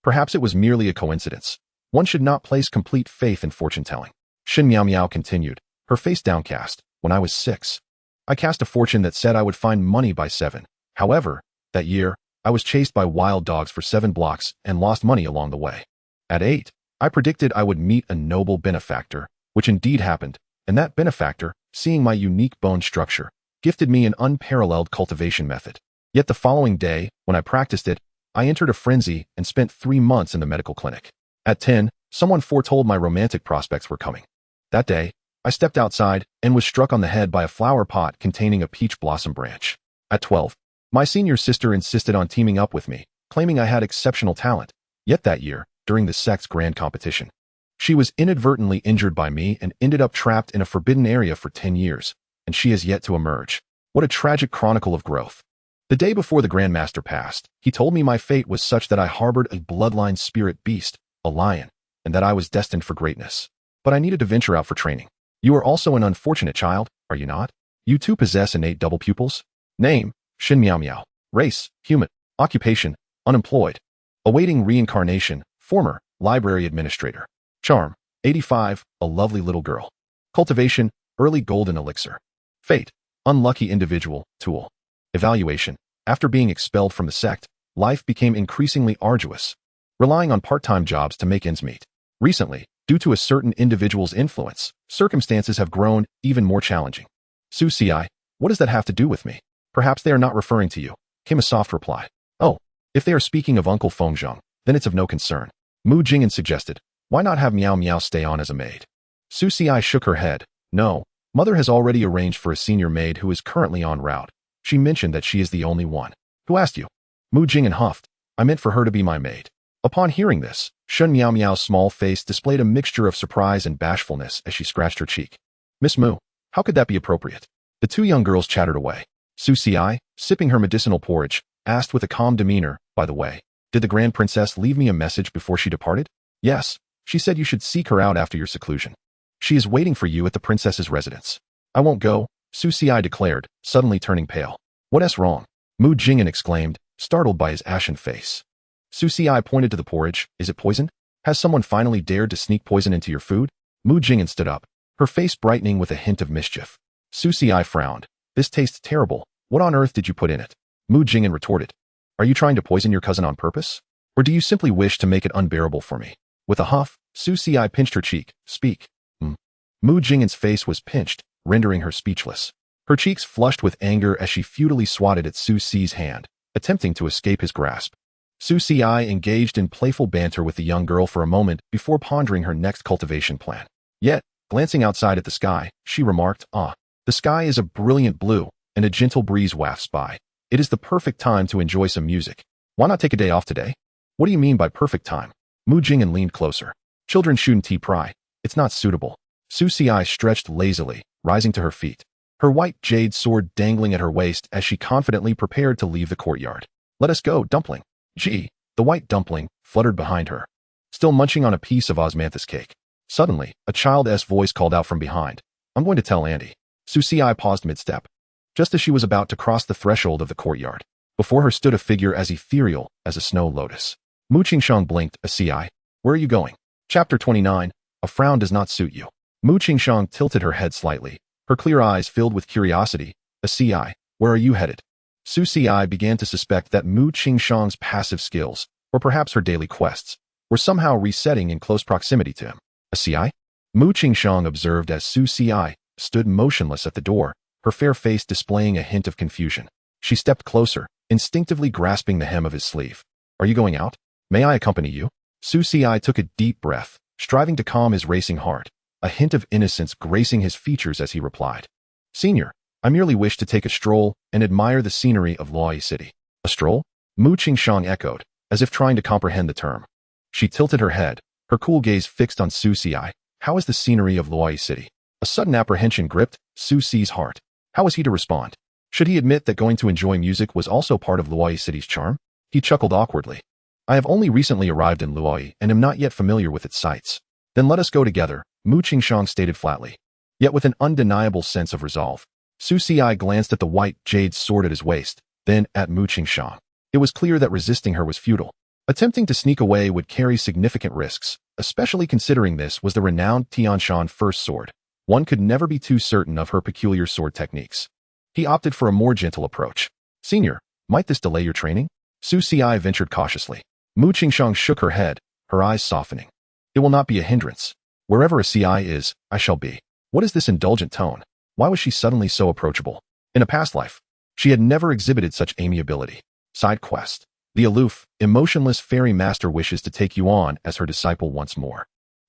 Perhaps it was merely a coincidence. One should not place complete faith in fortune-telling. Xianxiaaudiobooks continued, her face downcast. When I was 6, I cast a fortune that said I would find money by 7. However, that year, I was chased by wild dogs for 7 blocks and lost money along the way. At 8, I predicted I would meet a noble benefactor, which indeed happened, and that benefactor, seeing my unique bone structure, gifted me an unparalleled cultivation method. Yet the following day, when I practiced it, I entered a frenzy and spent 3 months in the medical clinic. At 10, someone foretold my romantic prospects were coming. That day, I stepped outside and was struck on the head by a flower pot containing a peach blossom branch. At 12, my senior sister insisted on teaming up with me, claiming I had exceptional talent. Yet that year, during the sect's grand competition, she was inadvertently injured by me and ended up trapped in a forbidden area for 10 years, and she has yet to emerge. What a tragic chronicle of growth. The day before the Grand Master passed, he told me my fate was such that I harbored a bloodline spirit beast, a lion, and that I was destined for greatness. But I needed to venture out for training. You are also an unfortunate child, are you not? You too possess innate double pupils? Name, Xianxiaaudiobooks. Race, human. Occupation, unemployed. Awaiting reincarnation, former, library administrator. Charm, 85, a lovely little girl. Cultivation, early golden elixir. Fate, unlucky individual, tool. Evaluation, after being expelled from the sect, life became increasingly arduous, relying on part-time jobs to make ends meet. Recently, due to a certain individual's influence, circumstances have grown even more challenging. Susi, what does that have to do with me? Perhaps they are not referring to you, came a soft reply. Oh, if they are speaking of Uncle Fengzheng, then it's of no concern. Mu Jing'an suggested, why not have Miao stay on as a maid? Susi shook her head. No, Mother has already arranged for a senior maid who is currently en route. She mentioned that she is the only one. Who asked you? Mu Jing'an huffed. I meant for her to be my maid. Upon hearing this, Xianxiaaudiobooks' small face displayed a mixture of surprise and bashfulness as she scratched her cheek. Miss Mu, how could that be appropriate? The 2 young girls chattered away. Susi, sipping her medicinal porridge, asked with a calm demeanor, by the way, did the Grand Princess leave me a message before she departed? Yes, she said you should seek her out after your seclusion. She is waiting for you at the princess's residence. I won't go, Susi declared, suddenly turning pale. What's wrong? Mu Jing'an exclaimed, startled by his ashen face. Susi pointed to the porridge. Is it poisoned? Has someone finally dared to sneak poison into your food? Mu Jing'an stood up. her face brightening with a hint of mischief. Su Xi frowned. This tastes terrible. What on earth did you put in it? Mu Jingyan retorted. Are you trying to poison your cousin on purpose? Or do you simply wish to make it unbearable for me? With a huff, Su Xi pinched her cheek. Speak. Mu Jingyan's face was pinched, rendering her speechless. Her cheeks flushed with anger as she futilely swatted at Su Xi's hand, attempting to escape his grasp. Su Xi engaged in playful banter with the young girl for a moment before pondering her next cultivation plan. Yet, glancing outside at the sky, she remarked, the sky is a brilliant blue, and a gentle breeze wafts by. It is the perfect time to enjoy some music. Why not take a day off today? What do you mean by perfect time? Mu Jingyan leaned closer. Children shouldn't pry. It's not suitable. Su Xi stretched lazily, rising to her feet, her white jade sword dangling at her waist as she confidently prepared to leave the courtyard. Let us go, dumpling. Gee, the white dumpling fluttered behind her, still munching on a piece of osmanthus cake. Suddenly, a child's voice called out from behind. I'm going to tell Andy. Su Xi paused mid-step, just as she was about to cross the threshold of the courtyard. Before her stood a figure as ethereal as a snow lotus. Mu Qingshang blinked. A Ci. Where are you going? Chapter 29. A frown does not suit you. Mu Qingshang tilted her head slightly, her clear eyes filled with curiosity. A Ci. Where are you headed? Su Xi began to suspect that Mu Qingshang's passive skills, or perhaps her daily quests, were somehow resetting in close proximity to him. A Ci? Mu Qingshang observed as Su Xi stood motionless at the door, her fair face displaying a hint of confusion. She stepped closer, instinctively grasping the hem of his sleeve. Are you going out? May I accompany you? Su Xi took a deep breath, striving to calm his racing heart, a hint of innocence gracing his features as he replied. Senior, I merely wish to take a stroll and admire the scenery of Luoyi City. A stroll? Mu Qingshang echoed, as if trying to comprehend the term. She tilted her head, her cool gaze fixed on Su Xi. How is the scenery of Luoyi City? A sudden apprehension gripped Su Xi's heart. How was he to respond? Should he admit that going to enjoy music was also part of Luoyi City's charm? He chuckled awkwardly. I have only recently arrived in Luoyi and am not yet familiar with its sights. Then let us go together, Mu Qingshang stated flatly, yet with an undeniable sense of resolve. Su Xi glanced at the white jade sword at his waist, then at Mu Qingshang. It was clear that resisting her was futile. Attempting to sneak away would carry significant risks, especially considering this was the renowned Tianshan first sword. One could never be too certain of her peculiar sword techniques. He opted for a more gentle approach. Senior, might this delay your training? Su Xi ventured cautiously. Mu Qingshang shook her head, her eyes softening. It will not be a hindrance. Wherever a Ci is, I shall be. What is this indulgent tone? Why was she suddenly so approachable? In a past life, she had never exhibited such amiability. Side quest. The aloof, emotionless fairy master wishes to take you on as her disciple once more.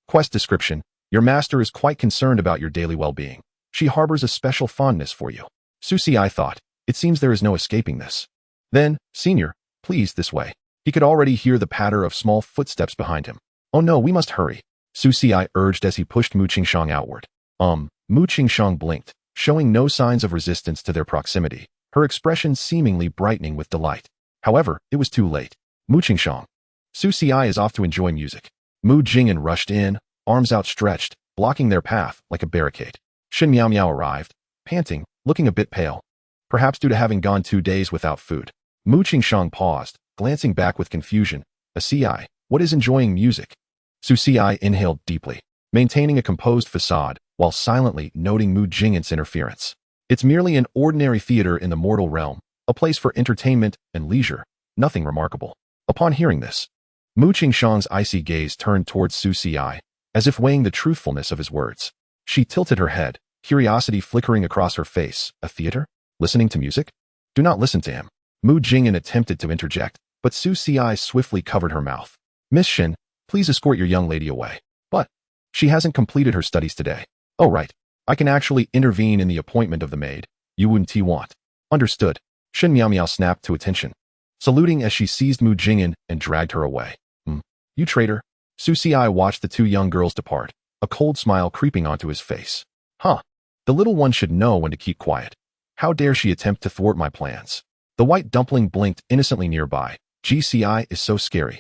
Quest description. Your master is quite concerned about your daily well-being. She harbors a special fondness for you. Su Xi thought, it seems there is no escaping this. Then, Senior, please this way. He could already hear the patter of small footsteps behind him. Oh no, we must hurry, Su Xi urged as he pushed Mu Qingshang outward. Mu Qingshang blinked, showing no signs of resistance to their proximity, her expression seemingly brightening with delight. However, it was too late. Mu Qingshang. Su Xi is off to enjoy music. Mu Jingyan rushed in, arms outstretched, blocking their path like a barricade. Xianxiaaudiobooks arrived, panting, looking a bit pale, perhaps due to having gone 2 days without food. Mu Qingshang paused, glancing back with confusion. A Ci, what is enjoying music? Su Xi inhaled deeply, maintaining a composed facade, while silently noting Mu Jingyan's interference. It's merely an ordinary theater in the mortal realm, a place for entertainment and leisure, nothing remarkable. Upon hearing this, Mu Qingshang's icy gaze turned towards Su Xi, as if weighing the truthfulness of his words. She tilted her head, curiosity flickering across her face. A theater? Listening to music? Do not listen to him. Mu Jingyan attempted to interject, but Su Xi swiftly covered her mouth. Miss Shin, please escort your young lady away. But she hasn't completed her studies today. Oh right, I can actually intervene in the appointment of the maid. You wouldn't want. Understood. Shin Miao snapped to attention, saluting as she seized Mu Jingyan and dragged her away. You traitor. Su Xi watched the 2 young girls depart, a cold smile creeping onto his face. Huh. The little one should know when to keep quiet. How dare she attempt to thwart my plans? The white dumpling blinked innocently nearby. GCI is so scary.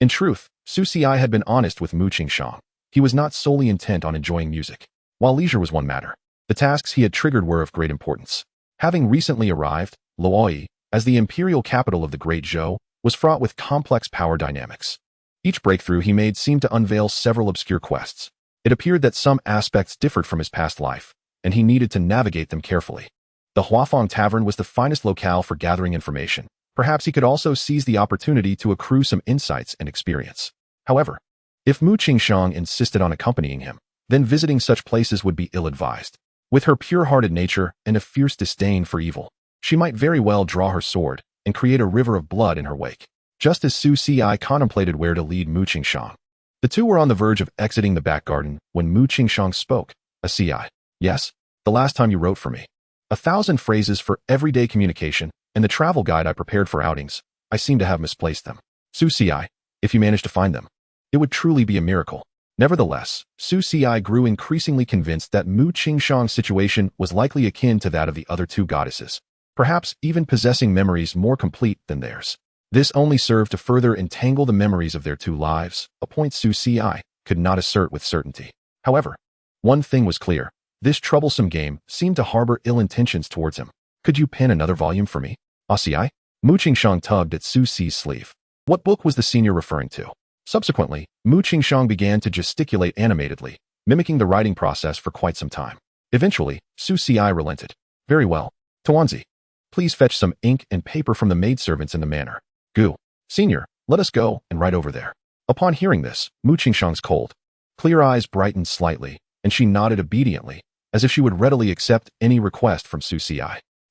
In truth, Su Xi had been honest with Mu Qingshang. He was not solely intent on enjoying music. While leisure was one matter, the tasks he had triggered were of great importance. Having recently arrived, Luoyi, as the imperial capital of the Great Zhou, was fraught with complex power dynamics. Each breakthrough he made seemed to unveil several obscure quests. It appeared that some aspects differed from his past life, and he needed to navigate them carefully. The Huafeng Tavern was the finest locale for gathering information. Perhaps he could also seize the opportunity to accrue some insights and experience. However, if Mu Qingxiang insisted on accompanying him, then visiting such places would be ill-advised. With her pure-hearted nature and a fierce disdain for evil, she might very well draw her sword and create a river of blood in her wake. Just as Su Ci contemplated where to lead Mu Qingxiang, the two were on the verge of exiting the back garden when Mu Qingxiang spoke. Ci. Yes, the last time you wrote for me. 1,000 phrases for everyday communication, and the travel guide I prepared for outings. I seem to have misplaced them. Su Ci, if you manage to find them, it would truly be a miracle. Nevertheless, Su Ci grew increasingly convinced that Mu Qingxiang's situation was likely akin to that of the other two goddesses, perhaps even possessing memories more complete than theirs. This only served to further entangle the memories of their two lives, a point Su Ci could not assert with certainty. However, one thing was clear. This troublesome game seemed to harbor ill intentions towards him. Could you pen another volume for me? Ci? Mu Qingxiang tugged at Su Ci's sleeve. What book was the senior referring to? Subsequently, Mu Qingxiang began to gesticulate animatedly, mimicking the writing process for quite some time. Eventually, Su Ci relented. Very well. Tuanzi, please fetch some ink and paper from the maidservants in the manor. Gu. Senior, let us go and write over there. Upon hearing this, Mu Qingxiang's cold, clear eyes brightened slightly, and she nodded obediently, as if she would readily accept any request from Su Ci.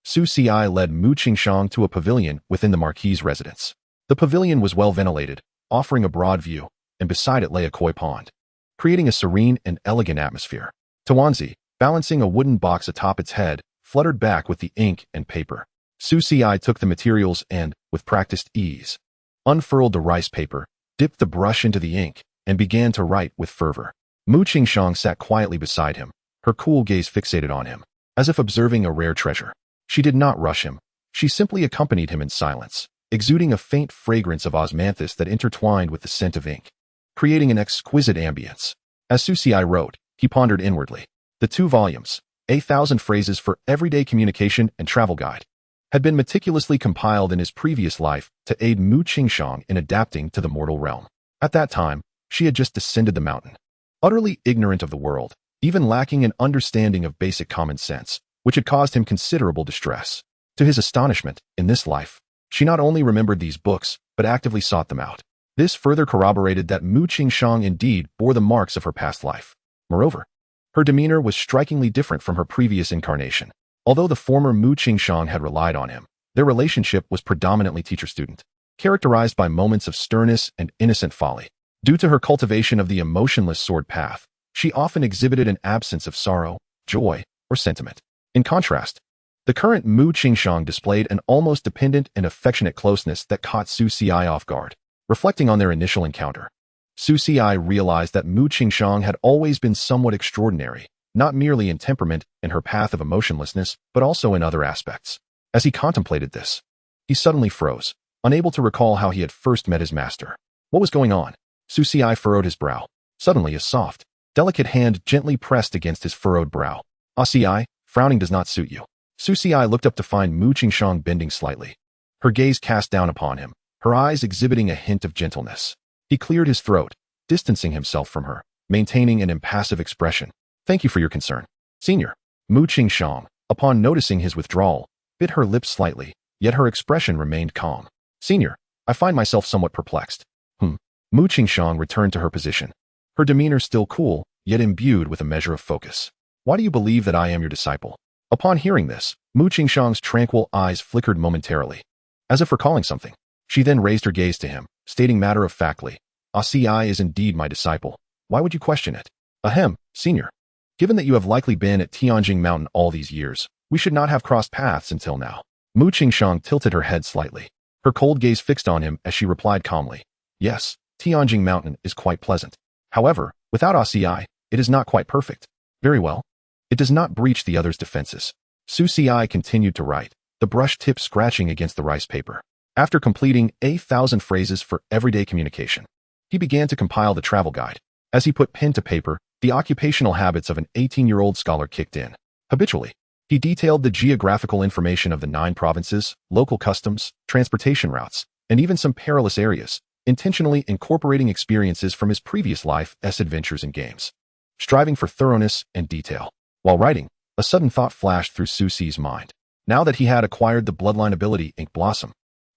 Su Ci led Mu Qingxiang to a pavilion within the Marquis's residence. The pavilion was well ventilated, offering a broad view, and beside it lay a koi pond, creating a serene and elegant atmosphere. Tuanzi, balancing a wooden box atop its head, fluttered back with the ink and paper. Su Ci took the materials and, with practiced ease, unfurled the rice paper, dipped the brush into the ink, and began to write with fervor. Mu Qingxiang sat quietly beside him, her cool gaze fixated on him, as if observing a rare treasure. She did not rush him. She simply accompanied him in silence, exuding a faint fragrance of osmanthus that intertwined with the scent of ink, creating an exquisite ambience. As Su Ci wrote, he pondered inwardly. The 2 volumes, 1,000 phrases for everyday communication and travel guide, had been meticulously compiled in his previous life to aid Mu Qingxiang in adapting to the mortal realm. At that time, she had just descended the mountain, utterly ignorant of the world, even lacking an understanding of basic common sense, which had caused him considerable distress. To his astonishment, in this life, she not only remembered these books, but actively sought them out. This further corroborated that Mu Qingxiang indeed bore the marks of her past life. Moreover, her demeanor was strikingly different from her previous incarnation. Although the former Mu Qingxiang had relied on him, their relationship was predominantly teacher-student, characterized by moments of sternness and innocent folly. Due to her cultivation of the emotionless sword path, she often exhibited an absence of sorrow, joy, or sentiment. In contrast, the current Mu Qingxiang displayed an almost dependent and affectionate closeness that caught Su Ci off guard. Reflecting on their initial encounter, Su Ci realized that Mu Qingxiang had always been somewhat extraordinary, not merely in temperament and her path of emotionlessness, but also in other aspects. As he contemplated this, he suddenly froze, unable to recall how he had first met his master. What was going on? Su Ci furrowed his brow. Suddenly a soft, delicate hand gently pressed against his furrowed brow. Ci, frowning does not suit you. Su Ci looked up to find Mu Qingxiang bending slightly, her gaze cast down upon him, her eyes exhibiting a hint of gentleness. He cleared his throat, distancing himself from her, maintaining an impassive expression. Thank you for your concern. Senior. Mu Qingxiang, upon noticing his withdrawal, bit her lips slightly, yet her expression remained calm. Senior, I find myself somewhat perplexed. Mu Qingxiang returned to her position, her demeanor still cool, yet imbued with a measure of focus. Why do you believe that I am your disciple? Upon hearing this, Mu Qingxiang's tranquil eyes flickered momentarily, as if recalling something. She then raised her gaze to him, stating matter-of-factly, Ci is indeed my disciple. Why would you question it? Ahem, senior. Given that you have likely been at Tianjing Mountain all these years, we should not have crossed paths until now. Mu Qingxiang tilted her head slightly, her cold gaze fixed on him as she replied calmly. Yes, Tianjing Mountain is quite pleasant. However, without Ci, it is not quite perfect. Very well. It does not breach the other's defenses. Su Ci continued to write, the brush tip scratching against the rice paper. After completing 1,000 phrases for everyday communication, he began to compile the travel guide. As he put pen to paper, the occupational habits of an 18-year-old scholar kicked in. Habitually, he detailed the geographical information of the 9 provinces, local customs, transportation routes, and even some perilous areas, intentionally incorporating experiences from his previous life's adventures and games. striving for thoroughness and detail. While writing, a sudden thought flashed through Su Si's mind. Now that he had acquired the bloodline ability Ink Blossom,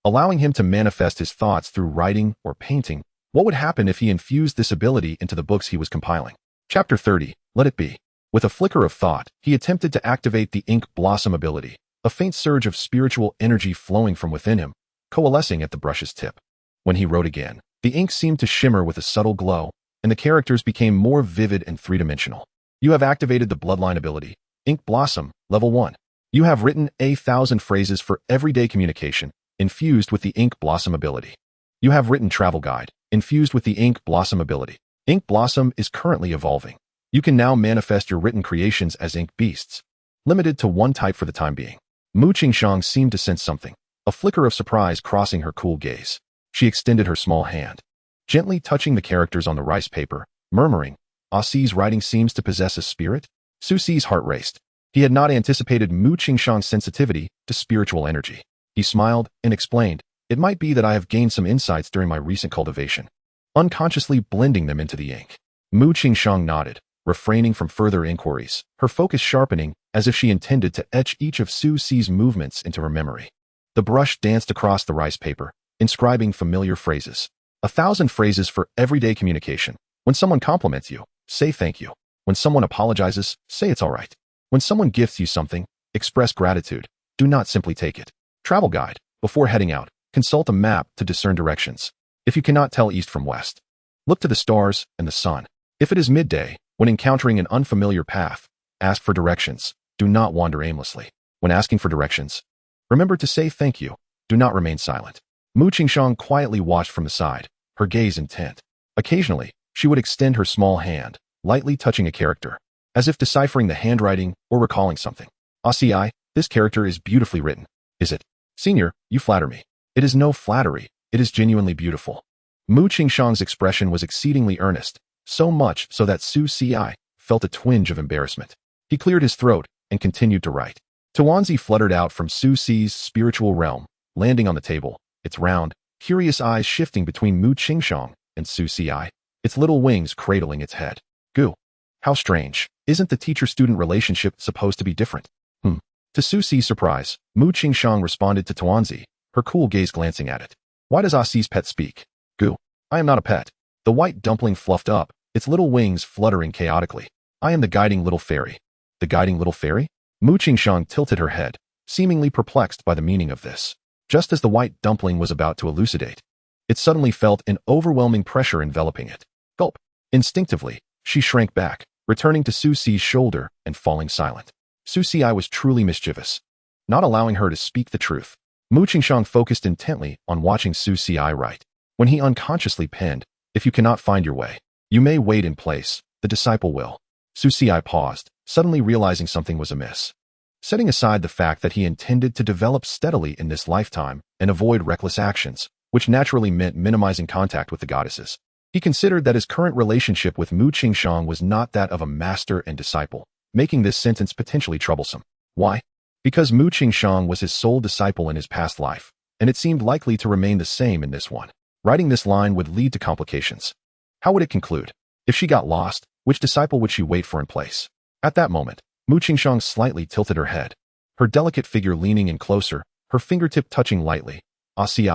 allowing him to manifest his thoughts through writing or painting, what would happen if he infused this ability into the books he was compiling? Chapter 30, Let It Be. With a flicker of thought, he attempted to activate the Ink Blossom ability, a faint surge of spiritual energy flowing from within him, coalescing at the brush's tip. When he wrote again, the ink seemed to shimmer with a subtle glow, and the characters became more vivid and three-dimensional. You have activated the bloodline ability, Ink Blossom, Level 1. You have written 1,000 phrases for everyday communication, infused with the Ink Blossom ability. You have written travel guide, infused with the Ink Blossom ability. Ink Blossom is currently evolving. You can now manifest your written creations as ink beasts, limited to one type for the time being. Mu Qingxiang seemed to sense something, a flicker of surprise crossing her cool gaze. She extended her small hand, gently touching the characters on the rice paper, murmuring, "Asi's writing seems to possess a spirit?" Su Si's heart raced. He had not anticipated Mu Qingxiang's sensitivity to spiritual energy. He smiled and explained, "It might be that I have gained some insights during my recent cultivation, unconsciously blending them into the ink." Mu Qingxiang nodded, refraining from further inquiries, her focus sharpening as if she intended to etch each of Su Si's movements into her memory. The brush danced across the rice paper, inscribing familiar phrases. 1,000 phrases for everyday communication. When someone compliments you, say thank you. When someone apologizes, say it's all right. When someone gifts you something, express gratitude. Do not simply take it. Travel guide. Before heading out, consult a map to discern directions. If you cannot tell east from west, look to the stars and the sun. If it is midday, when encountering an unfamiliar path, ask for directions. Do not wander aimlessly. When asking for directions, remember to say thank you. Do not remain silent. Mu Qingxiang quietly watched from the side, her gaze intent. Occasionally, she would extend her small hand, lightly touching a character, as if deciphering the handwriting or recalling something. "Asi, this character is beautifully written. Is it?" "Senior, you flatter me." "It is no flattery. It is genuinely beautiful." Mu Qingxiang's expression was exceedingly earnest, so much so that Su Si felt a twinge of embarrassment. He cleared his throat and continued to write. Tuanzi fluttered out from Su Si's spiritual realm, landing on the table, its round, curious eyes shifting between Mu Qingxiang and Su Si, its little wings cradling its head. "Goo. How strange. Isn't the teacher-student relationship supposed to be different?" To Su Si's surprise, Mu Qingxiang responded to Tuanzi, her cool gaze glancing at it. "Why does Asi's pet speak?" "Goo. I am not a pet." The white dumpling fluffed up, its little wings fluttering chaotically. "I am the guiding little fairy." "The guiding little fairy?" Mu Qingxiang tilted her head, seemingly perplexed by the meaning of this. Just as the white dumpling was about to elucidate, it suddenly felt an overwhelming pressure enveloping it. Gulp. Instinctively, she shrank back, returning to Su Si's shoulder and falling silent. Su Si was truly mischievous, not allowing her to speak the truth. Mu Qingxiang focused intently on watching Su Si write. When he unconsciously penned, "If you cannot find your way, you may wait in place, the disciple will." Su Si paused, suddenly realizing something was amiss. Setting aside the fact that he intended to develop steadily in this lifetime and avoid reckless actions, which naturally meant minimizing contact with the goddesses, he considered that his current relationship with Mu Qingxiang was not that of a master and disciple, making this sentence potentially troublesome. Why? Because Mu Qingxiang was his sole disciple in his past life, and it seemed likely to remain the same in this one. Writing this line would lead to complications. How would it conclude? If she got lost, which disciple would she wait for in place? At that moment, Mu Qingxiang slightly tilted her head, her delicate figure leaning in closer, her fingertip touching lightly. "Asi,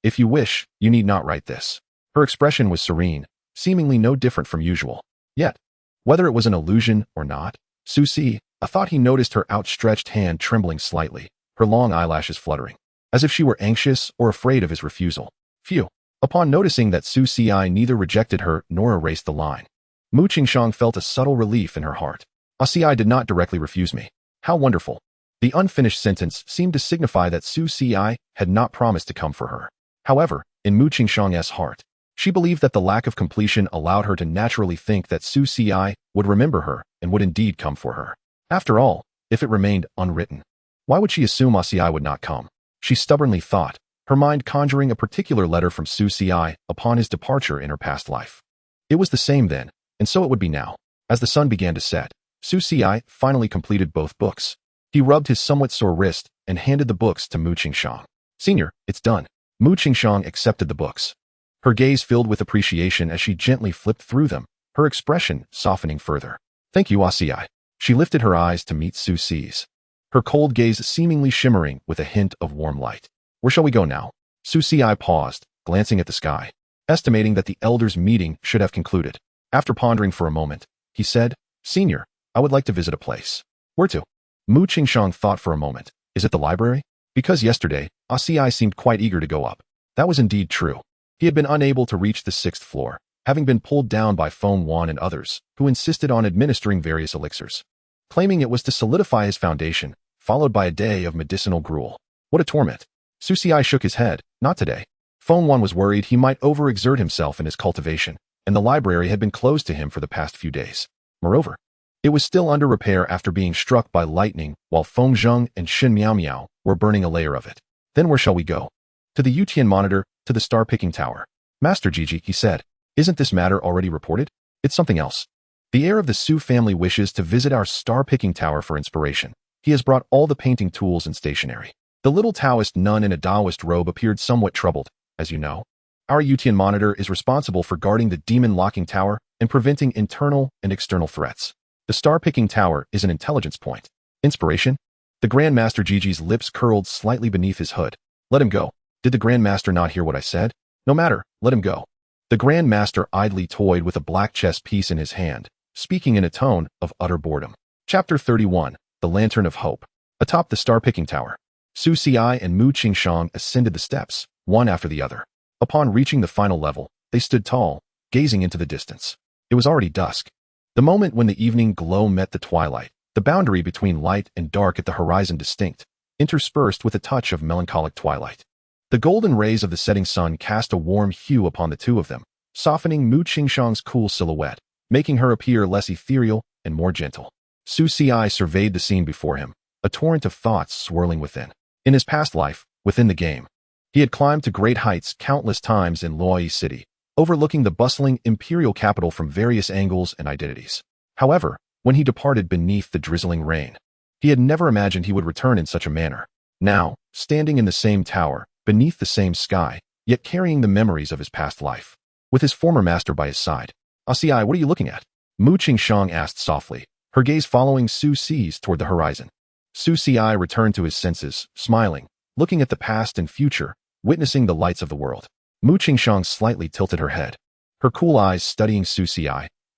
if you wish, you need not write this." Her expression was serene, seemingly no different from usual. Yet, whether it was an illusion or not, Su Si thought he noticed her outstretched hand trembling slightly, her long eyelashes fluttering, as if she were anxious or afraid of his refusal. Phew. Upon noticing that Su Si neither rejected her nor erased the line, Mu Qingxiang felt a subtle relief in her heart. "Asi did not directly refuse me. How wonderful." The unfinished sentence seemed to signify that Su Si had not promised to come for her. However, in Mu Qingxiang's heart, she believed that the lack of completion allowed her to naturally think that Su Si would remember her and would indeed come for her. After all, if it remained unwritten, why would she assume Asi would not come? She stubbornly thought, her mind conjuring a particular letter from Su Si upon his departure in her past life. It was the same then, and so it would be now. As the sun began to set, Su Si finally completed both books. He rubbed his somewhat sore wrist and handed the books to Mu Qingxiang. "Senior, it's done." Mu Qingxiang accepted the books. Her gaze filled with appreciation as she gently flipped through them, her expression softening further. Thank you, Asii. She lifted her eyes to meet Su Si's, her cold gaze seemingly shimmering with a hint of warm light. Where shall we go now? Su Si paused, glancing at the sky, estimating that the elders' meeting should have concluded. After pondering for a moment, he said, Senior, I would like to visit a place. Where to? Mu Qingshang thought for a moment. Is it the library? Because yesterday, Asii seemed quite eager to go up. That was indeed true. He had been unable to reach the 6th floor, having been pulled down by Feng Wan and others, who insisted on administering various elixirs, claiming it was to solidify his foundation, followed by a day of medicinal gruel. What a torment. Su Si shook his head. Not today. Feng Wan was worried he might overexert himself in his cultivation, and the library had been closed to him for the past few days. Moreover, it was still under repair after being struck by lightning, while Feng Zheng and Xin Miao Miao were burning a layer of it. Then where shall we go? To the Yutian monitor, to the star-picking tower. Master Gigi, he said, isn't this matter already reported? It's something else. The heir of the Su family wishes to visit our star-picking tower for inspiration. He has brought all the painting tools and stationery. The little Taoist nun in a Taoist robe appeared somewhat troubled. As you know, our Yutian monitor is responsible for guarding the demon-locking tower and preventing internal and external threats. The star-picking tower is an intelligence point. Inspiration? The Grand Master Gigi's lips curled slightly beneath his hood. Let him go. Did the Grand Master not hear what I said? No matter, let him go. The Grand Master idly toyed with a black chess piece in his hand, speaking in a tone of utter boredom. Chapter 31, The Lantern of Hope. Atop the star-picking tower, Su Si and Mu Qingshang ascended the steps, one after the other. Upon reaching the final level, they stood tall, gazing into the distance. It was already dusk. The moment when the evening glow met the twilight, the boundary between light and dark at the horizon distinct, interspersed with a touch of melancholic twilight. The golden rays of the setting sun cast a warm hue upon the two of them, softening Mu Qingshang's cool silhouette, making her appear less ethereal and more gentle. Su Si surveyed the scene before him, a torrent of thoughts swirling within. In his past life, within the game, he had climbed to great heights countless times in Luoyi City, overlooking the bustling imperial capital from various angles and identities. However, when he departed beneath the drizzling rain, he had never imagined he would return in such a manner. Now, standing in the same tower, beneath the same sky, yet carrying the memories of his past life, with his former master by his side. Asii, what are you looking at? Mu Qingshang asked softly, her gaze following Su Si's toward the horizon. Su Si returned to his senses, smiling, looking at the past and future, witnessing the lights of the world. Mu Qingshang slightly tilted her head, her cool eyes studying Su Si,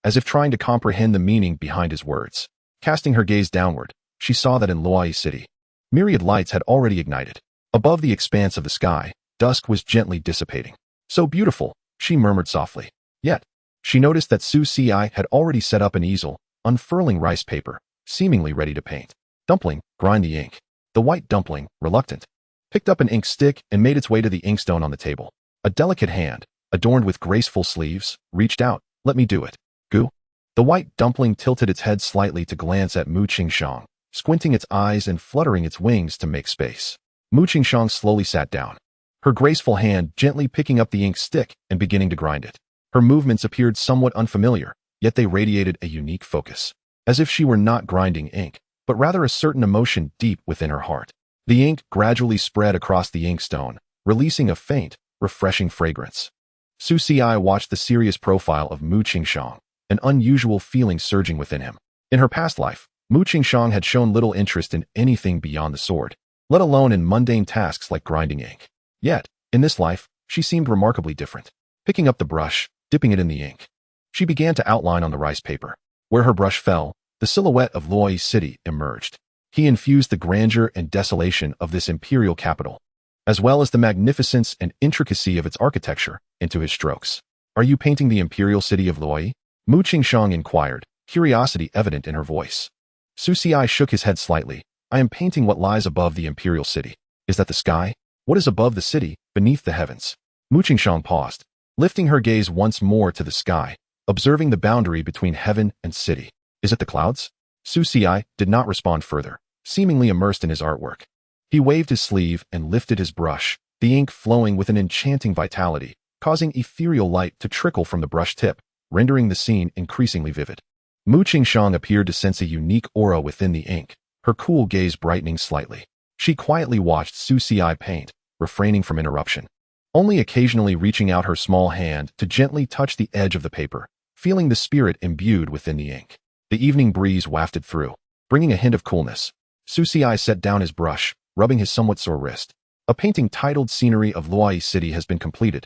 as if trying to comprehend the meaning behind his words. Casting her gaze downward, she saw that in Luoyi City, myriad lights had already ignited. Above the expanse of the sky, dusk was gently dissipating. So beautiful, she murmured softly. Yet, she noticed that Su Si had already set up an easel, unfurling rice paper, seemingly ready to paint. Dumpling, grind the ink. The white dumpling, reluctant, picked up an ink stick and made its way to the inkstone on the table. A delicate hand, adorned with graceful sleeves, reached out. Let me do it. Goo. The white dumpling tilted its head slightly to glance at Mu Qingshang, squinting its eyes and fluttering its wings to make space. Mu Qingshang slowly sat down, her graceful hand gently picking up the ink stick and beginning to grind it. Her movements appeared somewhat unfamiliar, yet they radiated a unique focus, as if she were not grinding ink, but rather a certain emotion deep within her heart. The ink gradually spread across the inkstone, releasing a faint, refreshing fragrance. Su Si watched the serious profile of Mu Qingshang, an unusual feeling surging within him. In her past life, Mu Qingshang had shown little interest in anything beyond the sword, let alone in mundane tasks like grinding ink. Yet, in this life, she seemed remarkably different. Picking up the brush, dipping it in the ink, she began to outline on the rice paper. Where her brush fell, the silhouette of Luoyi City emerged. He infused the grandeur and desolation of this imperial capital, as well as the magnificence and intricacy of its architecture, into his strokes. Are you painting the imperial city of Luoyi? Mu Qingshang inquired, curiosity evident in her voice. Su Si shook his head slightly. I am painting what lies above the imperial city. Is that the sky? What is above the city, beneath the heavens? Mu Qingshang paused, lifting her gaze once more to the sky, observing the boundary between heaven and city. Is it the clouds? Su Si did not respond further, seemingly immersed in his artwork. He waved his sleeve and lifted his brush, the ink flowing with an enchanting vitality, causing ethereal light to trickle from the brush tip, rendering the scene increasingly vivid. Mu Qingshang appeared to sense a unique aura within the ink, her cool gaze brightening slightly. She quietly watched Su Si paint, refraining from interruption, only occasionally reaching out her small hand to gently touch the edge of the paper, feeling the spirit imbued within the ink. The evening breeze wafted through, bringing a hint of coolness. Su Xi set down his brush, rubbing his somewhat sore wrist. A painting titled Scenery of Luoyi City has been completed,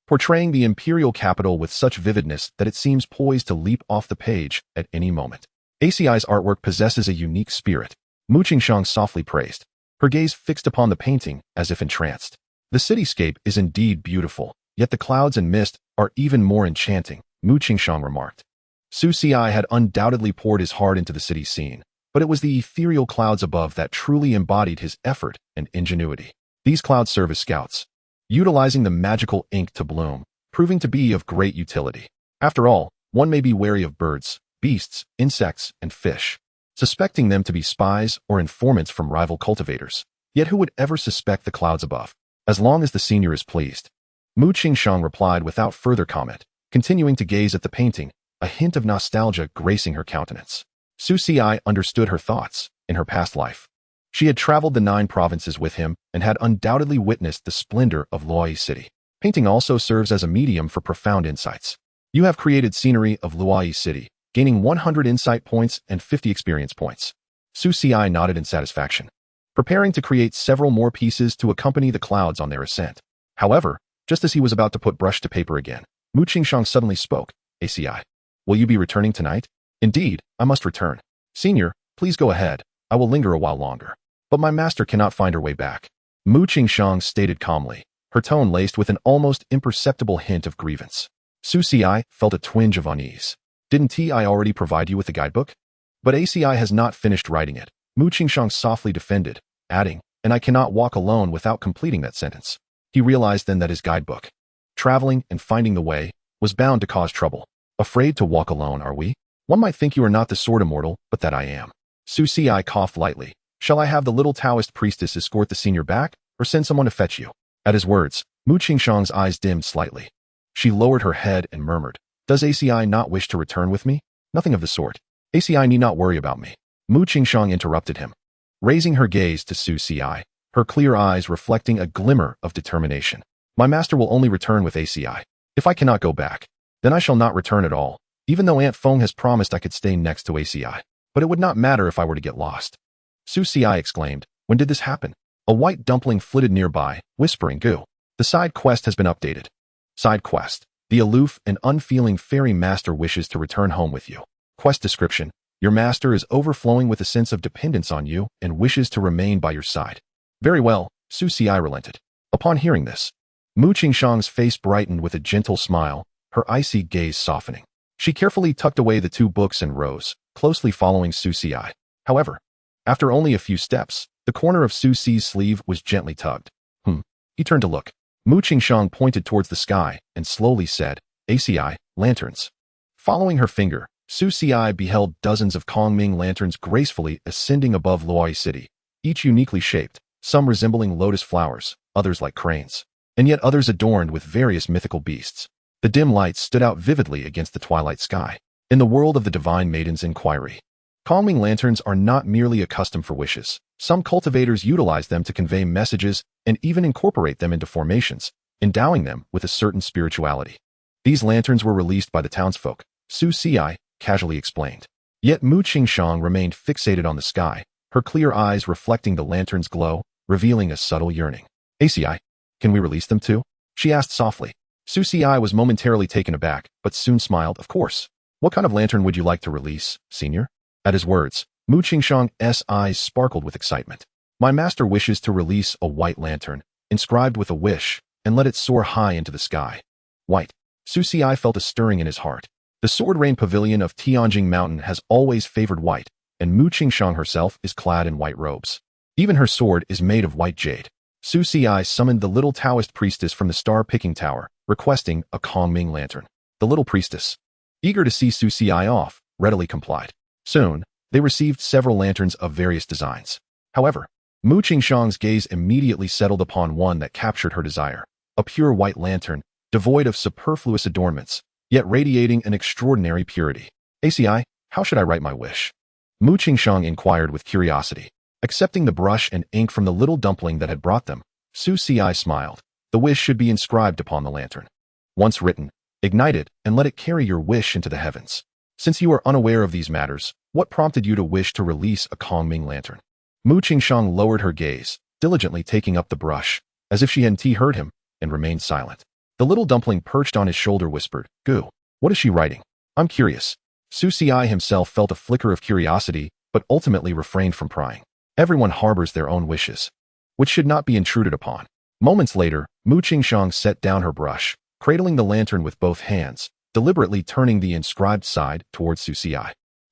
portraying the imperial capital with such vividness that it seems poised to leap off the page at any moment. ACI's artwork possesses a unique spirit, Mu Qingshang softly praised, her gaze fixed upon the painting as if entranced. The cityscape is indeed beautiful, yet the clouds and mist are even more enchanting, Mu Qingshang remarked. Su Xi had undoubtedly poured his heart into the city scene, but it was the ethereal clouds above that truly embodied his effort and ingenuity. These clouds serve as scouts, utilizing the magical ink to bloom, proving to be of great utility. After all, one may be wary of birds, beasts, insects, and fish, suspecting them to be spies or informants from rival cultivators. Yet who would ever suspect the clouds above? As long as the senior is pleased. Mu Qingshang replied without further comment, continuing to gaze at the painting, a hint of nostalgia gracing her countenance. Su Xi understood her thoughts. In her past life, she had traveled the 9 provinces with him and had undoubtedly witnessed the splendor of Luoyi City. Painting also serves as a medium for profound insights. You have created Scenery of Luoyi City, gaining 100 insight points and 50 experience points. Su Xi nodded in satisfaction, preparing to create several more pieces to accompany the clouds on their ascent. However, just as he was about to put brush to paper again, Mu Qingshang suddenly spoke. ACI, will you be returning tonight? Indeed, I must return. Senior, please go ahead. I will linger a while longer. But my master cannot find her way back. Mu Qingshang stated calmly, her tone laced with an almost imperceptible hint of grievance. Su Xi felt a twinge of unease. Didn't I already provide you with the guidebook? But ACI has not finished writing it, Mu Qingshang softly defended, adding, and I cannot walk alone without completing that sentence. He realized then that his guidebook, traveling and finding the way, was bound to cause trouble. Afraid to walk alone, are we? One might think you are not the sword immortal, but that I am. Su Xi coughed lightly. Shall I have the little Taoist priestess escort the senior back, or send someone to fetch you? At his words, Mu Qingshang's eyes dimmed slightly. She lowered her head and murmured, does ACI not wish to return with me? Nothing of the sort. ACI need not worry about me. Mu Qingshang interrupted him, raising her gaze to Su Xi, her clear eyes reflecting a glimmer of determination. My master will only return with ACI. If I cannot go back, then I shall not return at all, even though Aunt Feng has promised I could stay next to ACI. But it would not matter if I were to get lost. Su Xi exclaimed, when did this happen? A white dumpling flitted nearby, whispering, Goo. The side quest has been updated. Side quest. The aloof and unfeeling fairy master wishes to return home with you. Quest description. Your master is overflowing with a sense of dependence on you and wishes to remain by your side. Very well, Su Xi relented. Upon hearing this, Mu Qingshang's face brightened with a gentle smile, her icy gaze softening. She carefully tucked away the 2 books and rose, closely following Su Xi. However, after only a few steps, the corner of Su Xi's sleeve was gently tugged. He turned to look. Mu Qingshang pointed towards the sky and slowly said, ACI, lanterns. Following her finger, Su Xi beheld dozens of Kongming lanterns gracefully ascending above Luoyi City, each uniquely shaped, some resembling lotus flowers, others like cranes, and yet others adorned with various mythical beasts. The dim lights stood out vividly against the twilight sky. In the world of the divine Maiden's inquiry, Kongming lanterns are not merely a custom for wishes. Some cultivators utilize them to convey messages and even incorporate them into formations, endowing them with a certain spirituality. These lanterns were released by the townsfolk, Su Xi casually explained. Yet Mu Qingshang remained fixated on the sky, her clear eyes reflecting the lantern's glow, revealing a subtle yearning. ACI, can we release them too? She asked softly. Su Xi was momentarily taken aback, but soon smiled. Of course. What kind of lantern would you like to release, senior? At his words, Mu Qingshang's eyes sparkled with excitement. My master wishes to release a white lantern, inscribed with a wish, and let it soar high into the sky. White. Su Xi felt a stirring in his heart. The Sword Rain Pavilion of Tianjing Mountain has always favored white, and Mu Qingshang herself is clad in white robes. Even her sword is made of white jade. Su Xi summoned the little Taoist priestess from the star-picking tower, requesting a Kongming lantern. The little priestess, eager to see Su Xi off, readily complied. Soon, they received several lanterns of various designs. However, Mu Qingshang's gaze immediately settled upon one that captured her desire, a pure white lantern, devoid of superfluous adornments, yet radiating an extraordinary purity. ACI, how should I write my wish? Mu Qingshang inquired with curiosity. Accepting the brush and ink from the little dumpling that had brought them, Su Xi smiled. The wish should be inscribed upon the lantern. Once written, Ignite it and let it carry your wish into the heavens. Since you are unaware of these matters, what prompted you to wish to release a Kongming lantern? Mu Qingshang lowered her gaze, diligently taking up the brush, as if she hadn't heard him, and remained silent. The little dumpling perched on his shoulder whispered, "Gu, what is she writing? I'm curious." Su Xi himself felt a flicker of curiosity, but ultimately refrained from prying. Everyone harbors their own wishes, which should not be intruded upon. Moments later, Mu Qingshang set down her brush, cradling the lantern with both hands, deliberately turning the inscribed side towards Su Xi.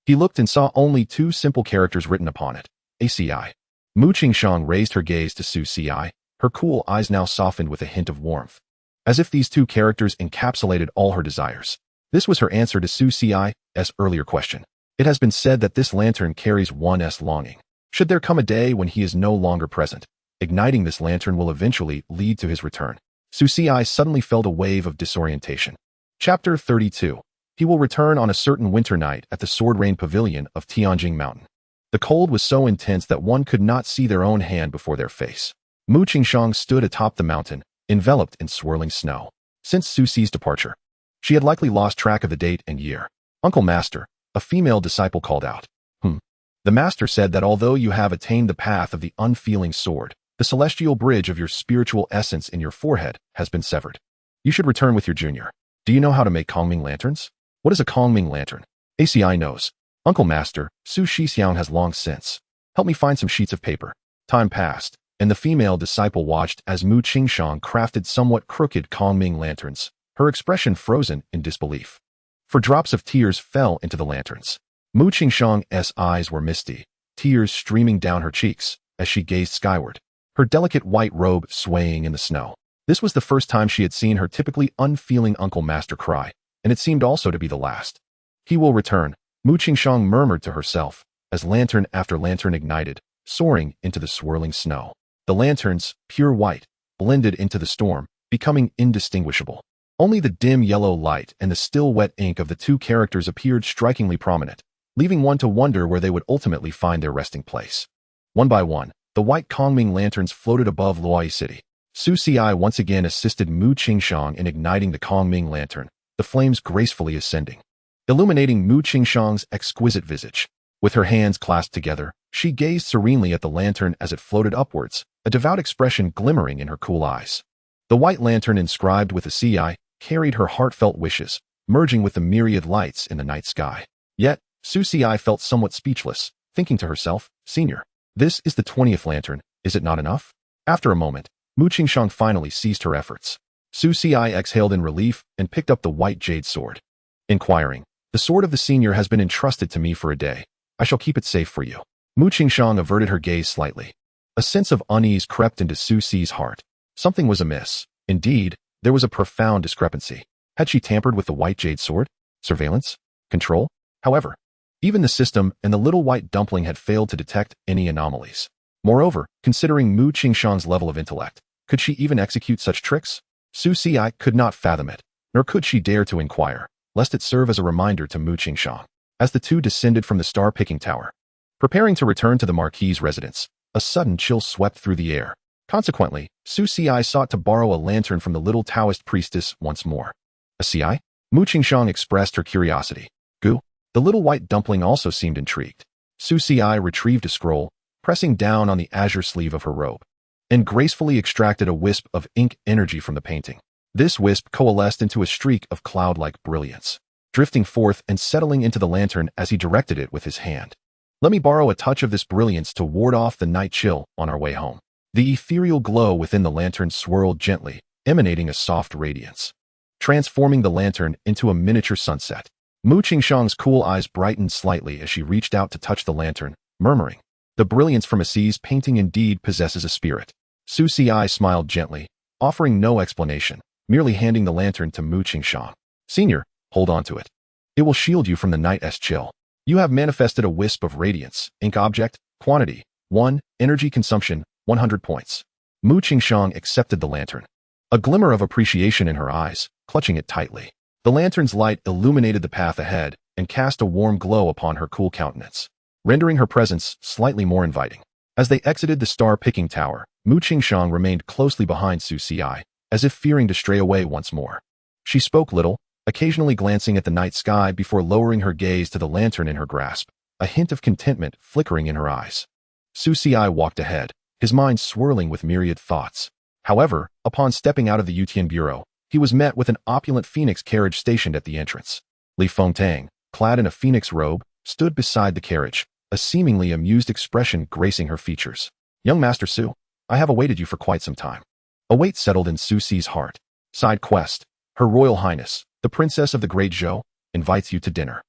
He looked and saw only two simple characters written upon it, ACI. Mu Qingshang raised her gaze to Su Xi, her cool eyes now softened with a hint of warmth, as if these two characters encapsulated all her desires. This was her answer to Su Xi's earlier question. It has been said that this lantern carries one's longing. Should there come a day when he is no longer present, igniting this lantern will eventually lead to his return. Su Xi suddenly felt a wave of disorientation. Chapter 32. He will return on a certain winter night at the Sword Rain Pavilion of Tianjing Mountain. The cold was so intense that one could not see their own hand before their face. Mu Qingshang stood atop the mountain, enveloped in swirling snow. Since Su Xi's departure, she had likely lost track of the date and year. "Uncle Master," a female disciple called out. The master said that although you have attained the path of the unfeeling sword, the celestial bridge of your spiritual essence in your forehead has been severed. You should return with your junior. Do you know how to make Kongming lanterns? What is a Kongming lantern? ACI knows. Uncle Master, Su Xixiang has long since. Help me find some sheets of paper. Time passed, and the female disciple watched as Mu Qingshang crafted somewhat crooked Kongming lanterns, her expression frozen in disbelief. For drops of tears fell into the lanterns. Mu Qingshang's eyes were misty, tears streaming down her cheeks as she gazed skyward, her delicate white robe swaying in the snow. This was the first time she had seen her typically unfeeling Uncle Master cry, and it seemed also to be the last. He will return, Mu Qingshang murmured to herself, as lantern after lantern ignited, soaring into the swirling snow. The lanterns, pure white, blended into the storm, becoming indistinguishable. Only the dim yellow light and the still wet ink of the two characters appeared strikingly prominent, leaving one to wonder where they would ultimately find their resting place. One by one, the white Kongming lanterns floated above Luoyi City. Su Xi once again assisted Mu Qingshang in igniting the Kongming lantern, the flames gracefully ascending, illuminating Mu Qingshang's exquisite visage. With her hands clasped together, she gazed serenely at the lantern as it floated upwards, a devout expression glimmering in her cool eyes. The white lantern inscribed with a CI carried her heartfelt wishes, merging with the myriad lights in the night sky. Yet, Su Xi felt somewhat speechless, thinking to herself, "Senior, this is the 20th lantern, is it not enough?" After a moment, Mu Qingshang finally ceased her efforts. Su Xi exhaled in relief and picked up the white jade sword. Inquiring, "The sword of the senior has been entrusted to me for a day. I shall keep it safe for you." Mu Qingshang averted her gaze slightly. A sense of unease crept into Su Xi's heart. Something was amiss. Indeed, there was a profound discrepancy. Had she tampered with the white jade sword? Surveillance? Control? However, even the system and the little white dumpling had failed to detect any anomalies. Moreover, considering Mu Qingshang's level of intellect, could she even execute such tricks? Su Xi could not fathom it, nor could she dare to inquire, lest it serve as a reminder to Mu Qingshang. As the two descended from the star-picking tower, preparing to return to the Marquis's residence, a sudden chill swept through the air. Consequently, Su Xi sought to borrow a lantern from the little Taoist priestess once more. "A CI?" Mu Qingshang expressed her curiosity. "Gu?" The little white dumpling also seemed intrigued. Su Xi retrieved a scroll, pressing down on the azure sleeve of her robe, and gracefully extracted a wisp of ink energy from the painting. This wisp coalesced into a streak of cloud-like brilliance, drifting forth and settling into the lantern as he directed it with his hand. "Let me borrow a touch of this brilliance to ward off the night chill on our way home." The ethereal glow within the lantern swirled gently, emanating a soft radiance, transforming the lantern into a miniature sunset. Mu Qingshang's cool eyes brightened slightly as she reached out to touch the lantern, murmuring, "The brilliance from Assis's painting indeed possesses a spirit." Su Xi smiled gently, offering no explanation, merely handing the lantern to Mu Qingshang. "Senior, hold on to it. It will shield you from the night's chill. You have manifested a wisp of radiance, ink object, quantity, 1, energy consumption, 100 points. Mu Qingshang accepted the lantern, a glimmer of appreciation in her eyes, clutching it tightly. The lantern's light illuminated the path ahead and cast a warm glow upon her cool countenance, rendering her presence slightly more inviting. As they exited the star-picking tower, Mu Qingshang remained closely behind Su Xi, as if fearing to stray away once more. She spoke little, occasionally glancing at the night sky before lowering her gaze to the lantern in her grasp, a hint of contentment flickering in her eyes. Su Xi walked ahead, his mind swirling with myriad thoughts. However, upon stepping out of the Yutian Bureau, he was met with an opulent phoenix carriage stationed at the entrance. Li Fengtang, clad in a phoenix robe, stood beside the carriage, a seemingly amused expression gracing her features. "Young Master Su, I have awaited you for quite some time." A weight settled in Su Xi's heart. Side quest. Her Royal Highness, the Princess of the Great Zhou, invites you to dinner.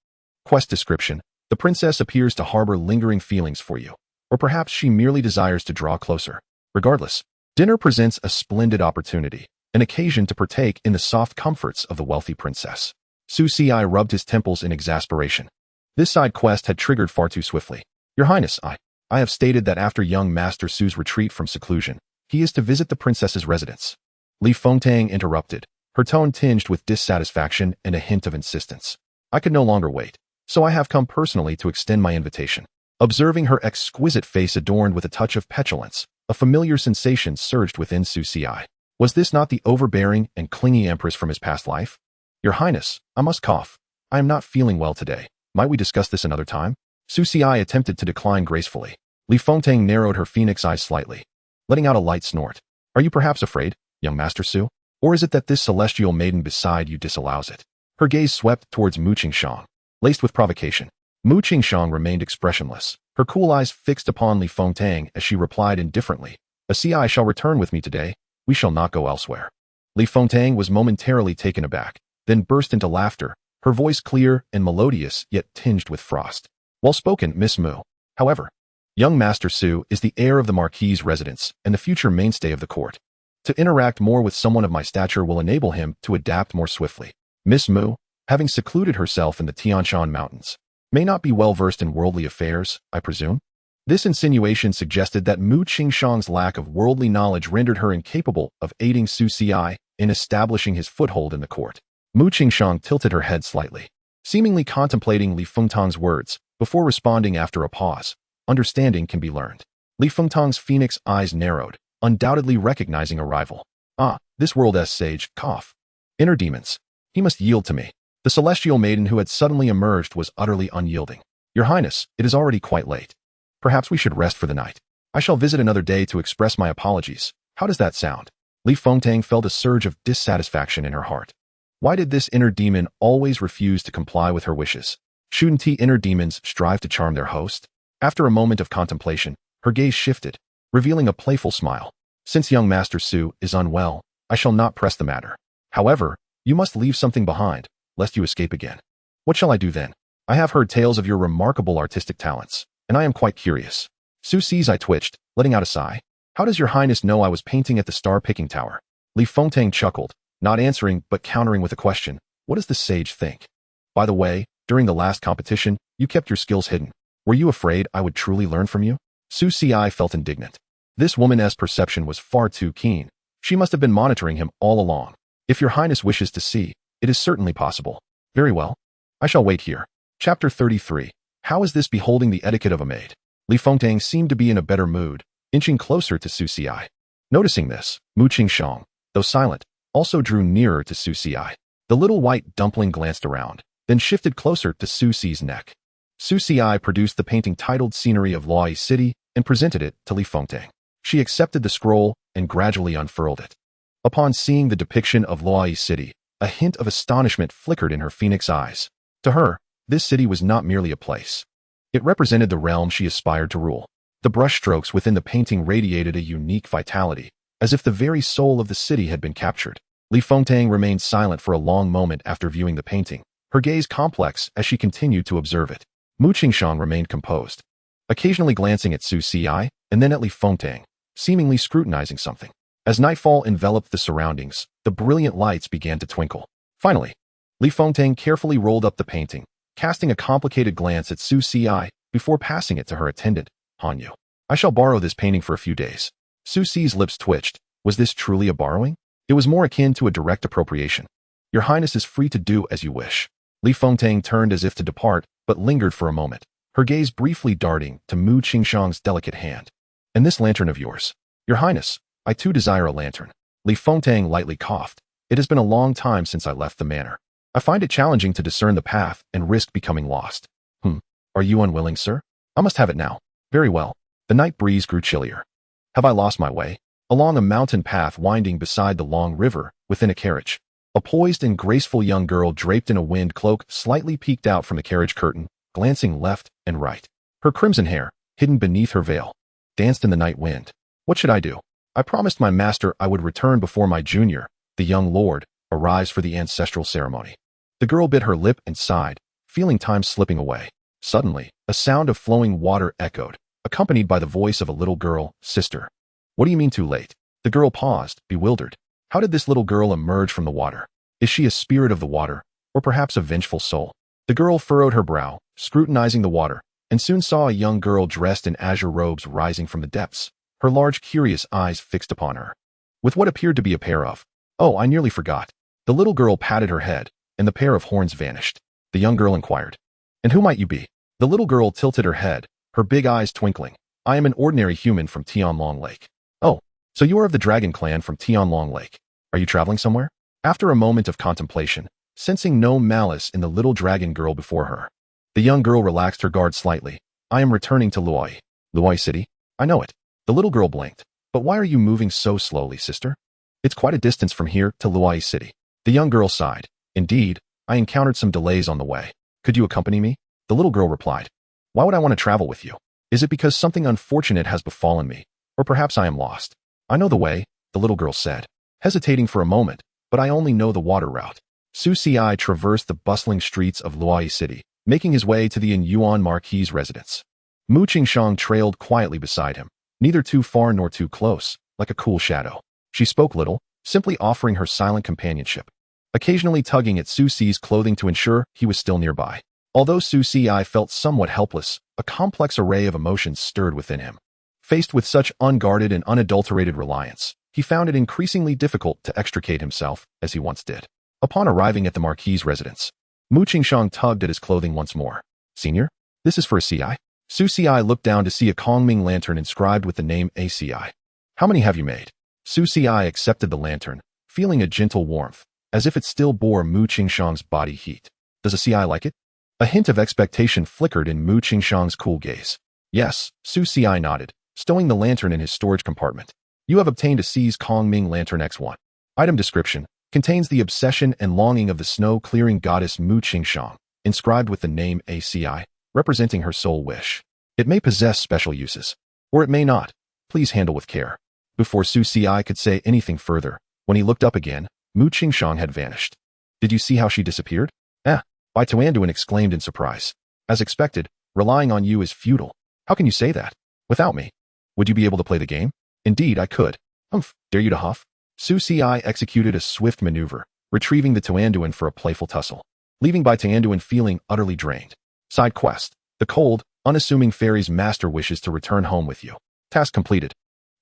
Quest description. The princess appears to harbor lingering feelings for you, or perhaps she merely desires to draw closer. Regardless, dinner presents a splendid opportunity, an occasion to partake in the soft comforts of the wealthy princess. Su Xi rubbed his temples in exasperation. This side quest had triggered far too swiftly. "Your Highness, I have stated that after young Master Su's retreat from seclusion, he is to visit the princess's residence." Li Fengtang interrupted, her tone tinged with dissatisfaction and a hint of insistence. "I could no longer wait, so I have come personally to extend my invitation." Observing her exquisite face adorned with a touch of petulance, a familiar sensation surged within Su Xi. Was this not the overbearing and clingy Empress from his past life? "Your Highness, I must cough. I am not feeling well today. Might we discuss this another time?" Su Xi attempted to decline gracefully. Li Fengtang narrowed her phoenix eyes slightly, letting out a light snort. "Are you perhaps afraid, young Master Su? Or is it that this celestial maiden beside you disallows it?" Her gaze swept towards Mu Qingxiang, laced with provocation. Mu Qingxiang remained expressionless, her cool eyes fixed upon Li Fengtang as she replied indifferently, "A CI shall return with me today. We shall not go elsewhere." Li Fengtang was momentarily taken aback, then burst into laughter, her voice clear and melodious yet tinged with frost. "Well spoken, Miss Mu. However, young Master Su is the heir of the Marquis's residence and the future mainstay of the court. To interact more with someone of my stature will enable him to adapt more swiftly. Miss Mu, having secluded herself in the Tianshan Mountains, may not be well versed in worldly affairs, I presume?" This insinuation suggested that Mu Qingxiang's lack of worldly knowledge rendered her incapable of aiding Su Xi in establishing his foothold in the court. Mu Qingxiang tilted her head slightly, seemingly contemplating Li Fengtang's words, before responding after a pause. "Understanding can be learned." Li Fengtang's phoenix eyes narrowed, undoubtedly recognizing a rival. "Ah, this world's sage, cough. Inner demons. He must yield to me." The celestial maiden who had suddenly emerged was utterly unyielding. "Your Highness, it is already quite late. Perhaps we should rest for the night. I shall visit another day to express my apologies. How does that sound?" Li Fengtang felt a surge of dissatisfaction in her heart. Why did this inner demon always refuse to comply with her wishes? Shouldn't inner demons strive to charm their host? After a moment of contemplation, her gaze shifted, revealing a playful smile. "Since young Master Su is unwell, I shall not press the matter. However, you must leave something behind, lest you escape again." "What shall I do then? I have heard tales of your remarkable artistic talents, and I am quite curious." Su Xi's eye twitched, letting out a sigh. "How does your Highness know I was painting at the star-picking tower?" Li Fengtang chuckled, not answering but countering with a question. "What does the sage think? By the way, during the last competition, you kept your skills hidden. Were you afraid I would truly learn from you?" Su Xi felt indignant. This woman's perception was far too keen. She must have been monitoring him all along. "If your Highness wishes to see, it is certainly possible." "Very well. I shall wait here." Chapter 33. How is this beholding the etiquette of a maid? Li Fengtang seemed to be in a better mood, inching closer to Su Xi. Noticing this, Mu Qingxiang, though silent, also drew nearer to Su Xi. The little white dumpling glanced around, then shifted closer to Su Xi's neck. Su Xi produced the painting titled Scenery of Luoyi City and presented it to Li Fengtang. She accepted the scroll and gradually unfurled it. Upon seeing the depiction of Luoyi City, a hint of astonishment flickered in her phoenix eyes. To her, this city was not merely a place. It represented the realm she aspired to rule. The brushstrokes within the painting radiated a unique vitality, as if the very soul of the city had been captured. Li Fengtang remained silent for a long moment after viewing the painting, her gaze complex as she continued to observe it. Mu Qingxiang remained composed, occasionally glancing at Su Xi and then at Li Fengtang, seemingly scrutinizing something. As nightfall enveloped the surroundings, the brilliant lights began to twinkle. Finally, Li Fengtang carefully rolled up the painting, casting a complicated glance at Su Xi before passing it to her attendant, Hanyu. "I shall borrow this painting for a few days." Su Xi's lips twitched. Was this truly a borrowing? It was more akin to a direct appropriation. "Your Highness is free to do as you wish." Li Fengtang turned as if to depart, but lingered for a moment, her gaze briefly darting to Mu Qingxiang's delicate hand. "And this lantern of yours?" "Your Highness, I too desire a lantern." Li Fengtang lightly coughed. "It has been a long time since I left the manor. I find it challenging to discern the path and risk becoming lost. Are you unwilling, sir? I must have it now. Very well. The night breeze grew chillier. Have I lost my way? Along a mountain path winding beside the long river, within a carriage. A poised and graceful young girl draped in a wind cloak slightly peeked out from the carriage curtain, glancing left and right. Her crimson hair, hidden beneath her veil, danced in the night wind. What should I do? I promised my master I would return before my junior, the young lord, arrives for the ancestral ceremony. The girl bit her lip and sighed, feeling time slipping away. Suddenly, a sound of flowing water echoed, accompanied by the voice of a little girl, "Sister." What do you mean too late? The girl paused, bewildered. How did this little girl emerge from the water? Is she a spirit of the water, or perhaps a vengeful soul? The girl furrowed her brow, scrutinizing the water, and soon saw a young girl dressed in azure robes rising from the depths, her large curious eyes fixed upon her, with what appeared to be a pair of— "Oh, I nearly forgot." The little girl patted her head, and the pair of horns vanished. The young girl inquired, "And who might you be?" The little girl tilted her head, her big eyes twinkling. "I am an ordinary human from Tianlong Lake." "Oh, so you are of the dragon clan from Tianlong Lake. Are you traveling somewhere?" After a moment of contemplation, sensing no malice in the little dragon girl before her, the young girl relaxed her guard slightly. "I am returning to Luoyi." "Luoyi City? I know it." The little girl blinked. "But why are you moving so slowly, sister?" "It's quite a distance from here to Luoyi City." The young girl sighed. "Indeed, I encountered some delays on the way. Could you accompany me?" The little girl replied. "Why would I want to travel with you? Is it because something unfortunate has befallen me, or perhaps I am lost?" "I know the way," the little girl said, hesitating for a moment, "but I only know the water route." Su Ci traversed the bustling streets of Luoyi City, making his way to the Yuan Marquis's residence. Mu Qingshang trailed quietly beside him, neither too far nor too close, like a cool shadow. She spoke little, simply offering her silent companionship, occasionally tugging at Su Ci's clothing to ensure he was still nearby. Although Su Ci felt somewhat helpless, a complex array of emotions stirred within him. Faced with such unguarded and unadulterated reliance, he found it increasingly difficult to extricate himself, as he once did. Upon arriving at the Marquis's residence, Mu Qingshang tugged at his clothing once more. "Senior, this is for a Ci?" Su Ci looked down to see a Kongming lantern inscribed with the name ACI. "How many have you made?" Su Ci accepted the lantern, feeling a gentle warmth, as if it still bore Mu Qingshang's body heat. "Does a Ci like it?" A hint of expectation flickered in Mu Qingshang's cool gaze. "Yes," Su Ci nodded, stowing the lantern in his storage compartment. "You have obtained a Ci's Kongming Lantern X1. Item description: contains the obsession and longing of the snow-clearing goddess Mu Qingshang, inscribed with the name ACI, representing her sole wish. It may possess special uses, or it may not. Please handle with care." Before Su Ci could say anything further, when he looked up again, Mu Qingshang had vanished. "Did you see how she disappeared?" Bai Tuanduan exclaimed in surprise. "As expected, relying on you is futile." "How can you say that? Without me? Would you be able to play the game?" "Indeed, I could." Dare you to huff?" Su Ci executed a swift maneuver, retrieving the Tuanduan for a playful tussle, leaving Bai Tuanduan feeling utterly drained. Side quest: the cold, unassuming fairy's master wishes to return home with you. Task completed.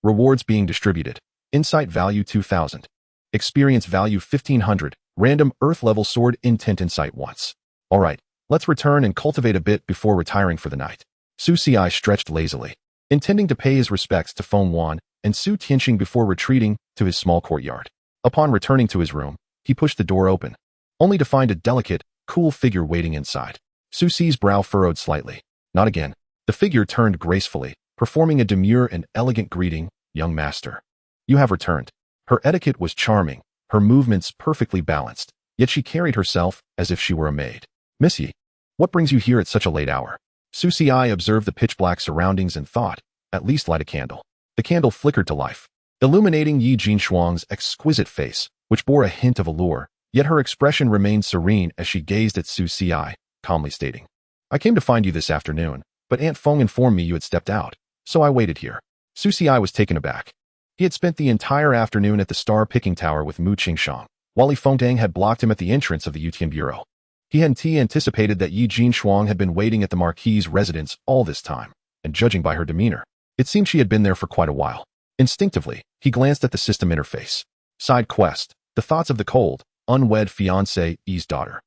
Rewards being distributed. Insight value 2000. Experience value 1500. Random Earth level sword intent insight once. Alright, let's return and cultivate a bit before retiring for the night. Su Ci stretched lazily, intending to pay his respects to Feng Wan and Su Tianxing before retreating to his small courtyard. Upon returning to his room, he pushed the door open, only to find a delicate, cool figure waiting inside. Su Ci's brow furrowed slightly. Not again. The figure turned gracefully, performing a demure and elegant greeting. "Young master, you have returned." Her etiquette was charming, her movements perfectly balanced, yet she carried herself as if she were a maid. "Miss Yi, what brings you here at such a late hour?" Su Ci observed the pitch-black surroundings and thought, "At least light a candle." The candle flickered to life, illuminating Yi Jinshuang's exquisite face, which bore a hint of allure, yet her expression remained serene as she gazed at Su Ci, calmly stating, "I came to find you this afternoon, but Aunt Feng informed me you had stepped out, so I waited here." Su Ci was taken aback. He had spent the entire afternoon at the star-picking tower with Mu Qingshang, while Li Fengtang had blocked him at the entrance of the Yutian Bureau. He hadn't anticipated that Yi Jinshuang had been waiting at the Marquis's residence all this time, and judging by her demeanor, it seemed she had been there for quite a while. Instinctively, he glanced at the system interface. Side quest: the thoughts of the cold, unwed fiancé-Yi's daughter.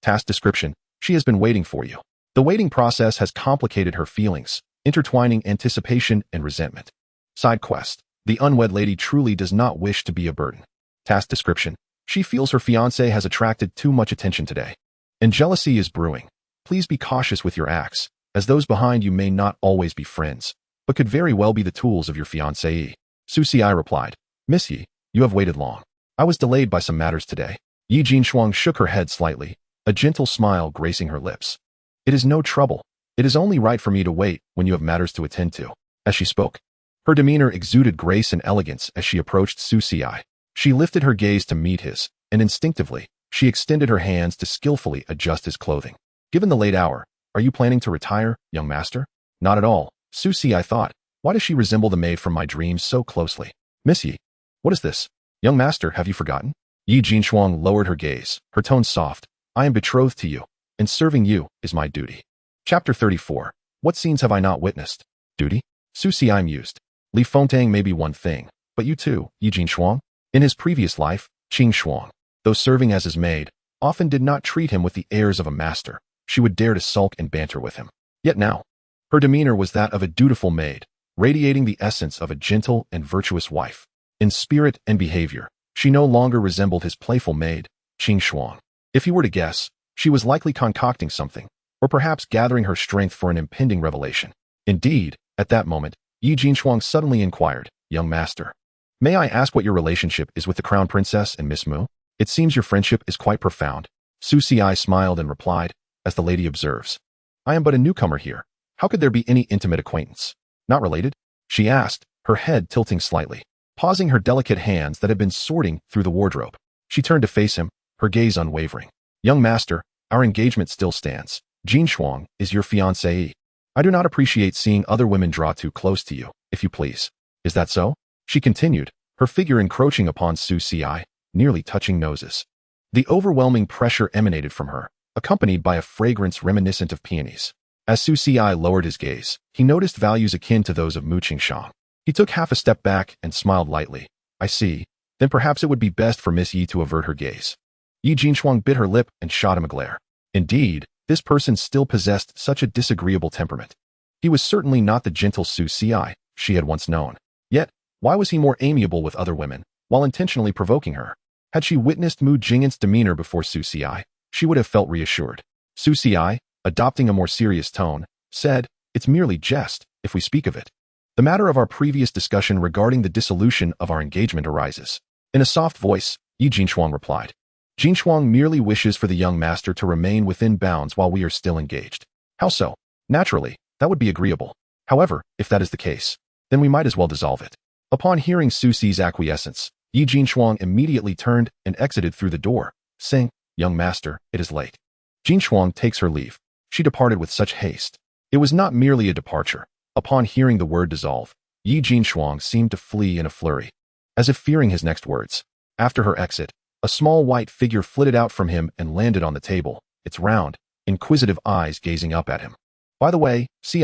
Task description: she has been waiting for you. The waiting process has complicated her feelings, intertwining anticipation and resentment. Side quest: the unwed lady truly does not wish to be a burden. Task description: She feels her fiancé has attracted too much attention today, and jealousy is brewing. Please be cautious with your acts, as those behind you may not always be friends, but could very well be the tools of your fiancé. Su Xi replied, Miss Yi, you have waited long. I was delayed by some matters today. Yi Jinshuang shook her head slightly, a gentle smile gracing her lips. It is no trouble. It is only right for me to wait when you have matters to attend to. As she spoke, her demeanor exuded grace and elegance as she approached Su Xi. She lifted her gaze to meet his, and instinctively, she extended her hands to skillfully adjust his clothing. Given the late hour, are you planning to retire, young master? Not at all, Su Xi thought. Why does she resemble the maid from my dreams so closely? Miss Yi, what is this? Young master, have you forgotten? Yi Jinshuang lowered her gaze, her tone soft. I am betrothed to you, and serving you is my duty. Chapter 34. What scenes have I not witnessed? Duty? Su Xi mused. Li Fengtang may be one thing, but you too, Yi Jinshuang? In his previous life, Qing Shuang, though serving as his maid, often did not treat him with the airs of a master. She would dare to sulk and banter with him. Yet now, her demeanor was that of a dutiful maid, radiating the essence of a gentle and virtuous wife. In spirit and behavior, she no longer resembled his playful maid, Qing Shuang. If he were to guess, she was likely concocting something, or perhaps gathering her strength for an impending revelation. Indeed, at that moment, Yi Jinshuang suddenly inquired, Young master, may I ask what your relationship is with the crown princess and Miss Mu? It seems your friendship is quite profound. Su Xi smiled and replied, as the lady observes. I am but a newcomer here. How could there be any intimate acquaintance? Not related? She asked, her head tilting slightly, pausing her delicate hands that had been sorting through the wardrobe. She turned to face him, her gaze unwavering. Young master, our engagement still stands. Jinshuang is your fiancée. I do not appreciate seeing other women draw too close to you, if you please. Is that so? She continued, her figure encroaching upon Su Xi, nearly touching noses. The overwhelming pressure emanated from her, accompanied by a fragrance reminiscent of peonies. As Su Xi lowered his gaze, he noticed values akin to those of Mu Qingshang. He took half a step back and smiled lightly. I see. Then perhaps it would be best for Miss Yi to avert her gaze. Yi Jinshuang bit her lip and shot him a glare. Indeed, this person still possessed such a disagreeable temperament. He was certainly not the gentle Su Xi she had once known. Yet, why was he more amiable with other women, while intentionally provoking her? Had she witnessed Mu Jingyan's demeanor before Su Xi, she would have felt reassured. Su Xi, adopting a more serious tone, said, It's merely jest, if we speak of it. The matter of our previous discussion regarding the dissolution of our engagement arises. In a soft voice, Yi Jinshuang replied. Jinshuang merely wishes for the young master to remain within bounds while we are still engaged. How so? Naturally, that would be agreeable. However, if that is the case, then we might as well dissolve it. Upon hearing Su Xi's acquiescence, Yi Jinshuang immediately turned and exited through the door, saying, Young master, it is late. Jinshuang takes her leave. She departed with such haste. It was not merely a departure. Upon hearing the word dissolve, Yi Jinshuang seemed to flee in a flurry, as if fearing his next words. After her exit, a small white figure flitted out from him and landed on the table, its round, inquisitive eyes gazing up at him. By the way, Ci,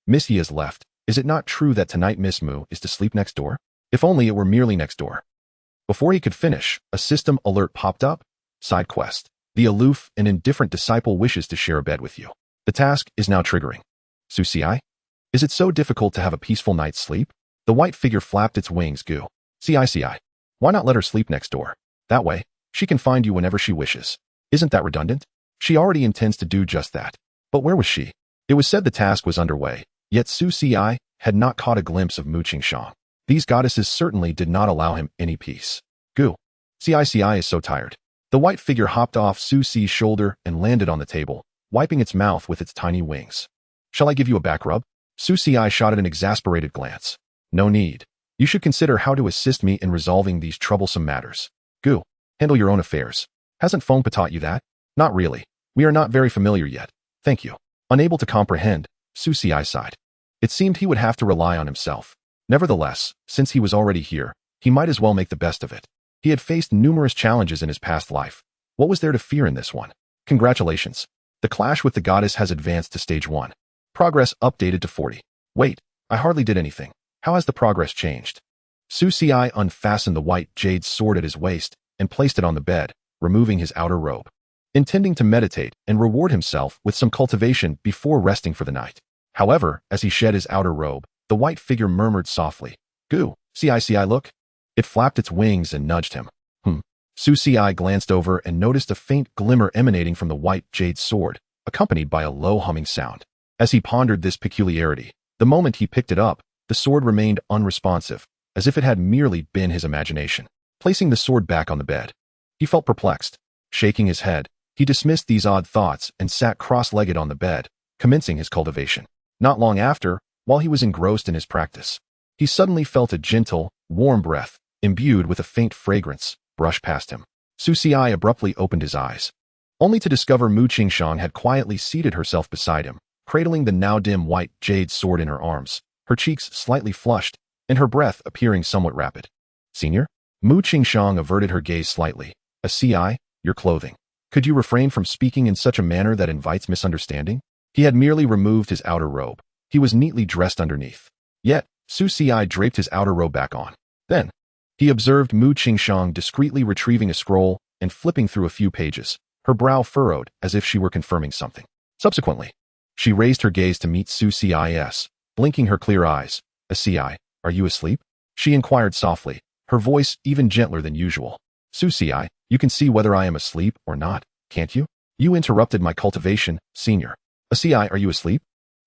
Miss Yi has left. Is it not true that tonight Miss Mu is to sleep next door? If only it were merely next door. Before he could finish, a system alert popped up. Side quest. The aloof and indifferent disciple wishes to share a bed with you. The task is now triggering. Su Xi? Is it so difficult to have a peaceful night's sleep? The white figure flapped its wings. Goo. Ci. Why not let her sleep next door? That way, she can find you whenever she wishes. Isn't that redundant? She already intends to do just that. But where was she? It was said the task was underway, yet Su Xi had not caught a glimpse of Mu Qingshang. These goddesses certainly did not allow him any peace. Goo. Ci is so tired. The white figure hopped off Su Xi's shoulder and landed on the table, wiping its mouth with its tiny wings. Shall I give you a back rub? Su Xi shot at an exasperated glance. No need. You should consider how to assist me in resolving these troublesome matters. Goo. Handle your own affairs. Hasn't Fengpa taught you that? Not really. We are not very familiar yet. Thank you. Unable to comprehend, Su Xi sighed. It seemed he would have to rely on himself. Nevertheless, since he was already here, he might as well make the best of it. He had faced numerous challenges in his past life. What was there to fear in this one? Congratulations. The clash with the goddess has advanced to stage 1. Progress updated to 40. Wait, I hardly did anything. How has the progress changed? Su Xi unfastened the white jade sword at his waist and placed it on the bed, removing his outer robe, intending to meditate and reward himself with some cultivation before resting for the night. However, as he shed his outer robe, the white figure murmured softly, Goo, Ci look? It flapped its wings and nudged him. Su Xiai glanced over and noticed a faint glimmer emanating from the white jade sword, accompanied by a low humming sound. As he pondered this peculiarity, the moment he picked it up, the sword remained unresponsive, as if it had merely been his imagination. Placing the sword back on the bed, he felt perplexed. Shaking his head, he dismissed these odd thoughts and sat cross-legged on the bed, commencing his cultivation. Not long after, while he was engrossed in his practice, he suddenly felt a gentle, warm breath, imbued with a faint fragrance, brush past him. Su Xiai abruptly opened his eyes, only to discover Mu Qingxiang had quietly seated herself beside him, cradling the now dim white jade sword in her arms, her cheeks slightly flushed, and her breath appearing somewhat rapid. Senior? Mu Qingxiang averted her gaze slightly. Xiai, your clothing. Could you refrain from speaking in such a manner that invites misunderstanding? He had merely removed his outer robe. He was neatly dressed underneath. Yet, Su Xiai draped his outer robe back on. Then, he observed Mu Qingxiang discreetly retrieving a scroll and flipping through a few pages, her brow furrowed as if she were confirming something. Subsequently, she raised her gaze to meet Su Xiai's, blinking her clear eyes. Xiai, are you asleep? She inquired softly, her voice even gentler than usual. Su Xiai, you can see whether I am asleep or not, can't you? You interrupted my cultivation, senior. Xiai, are you asleep?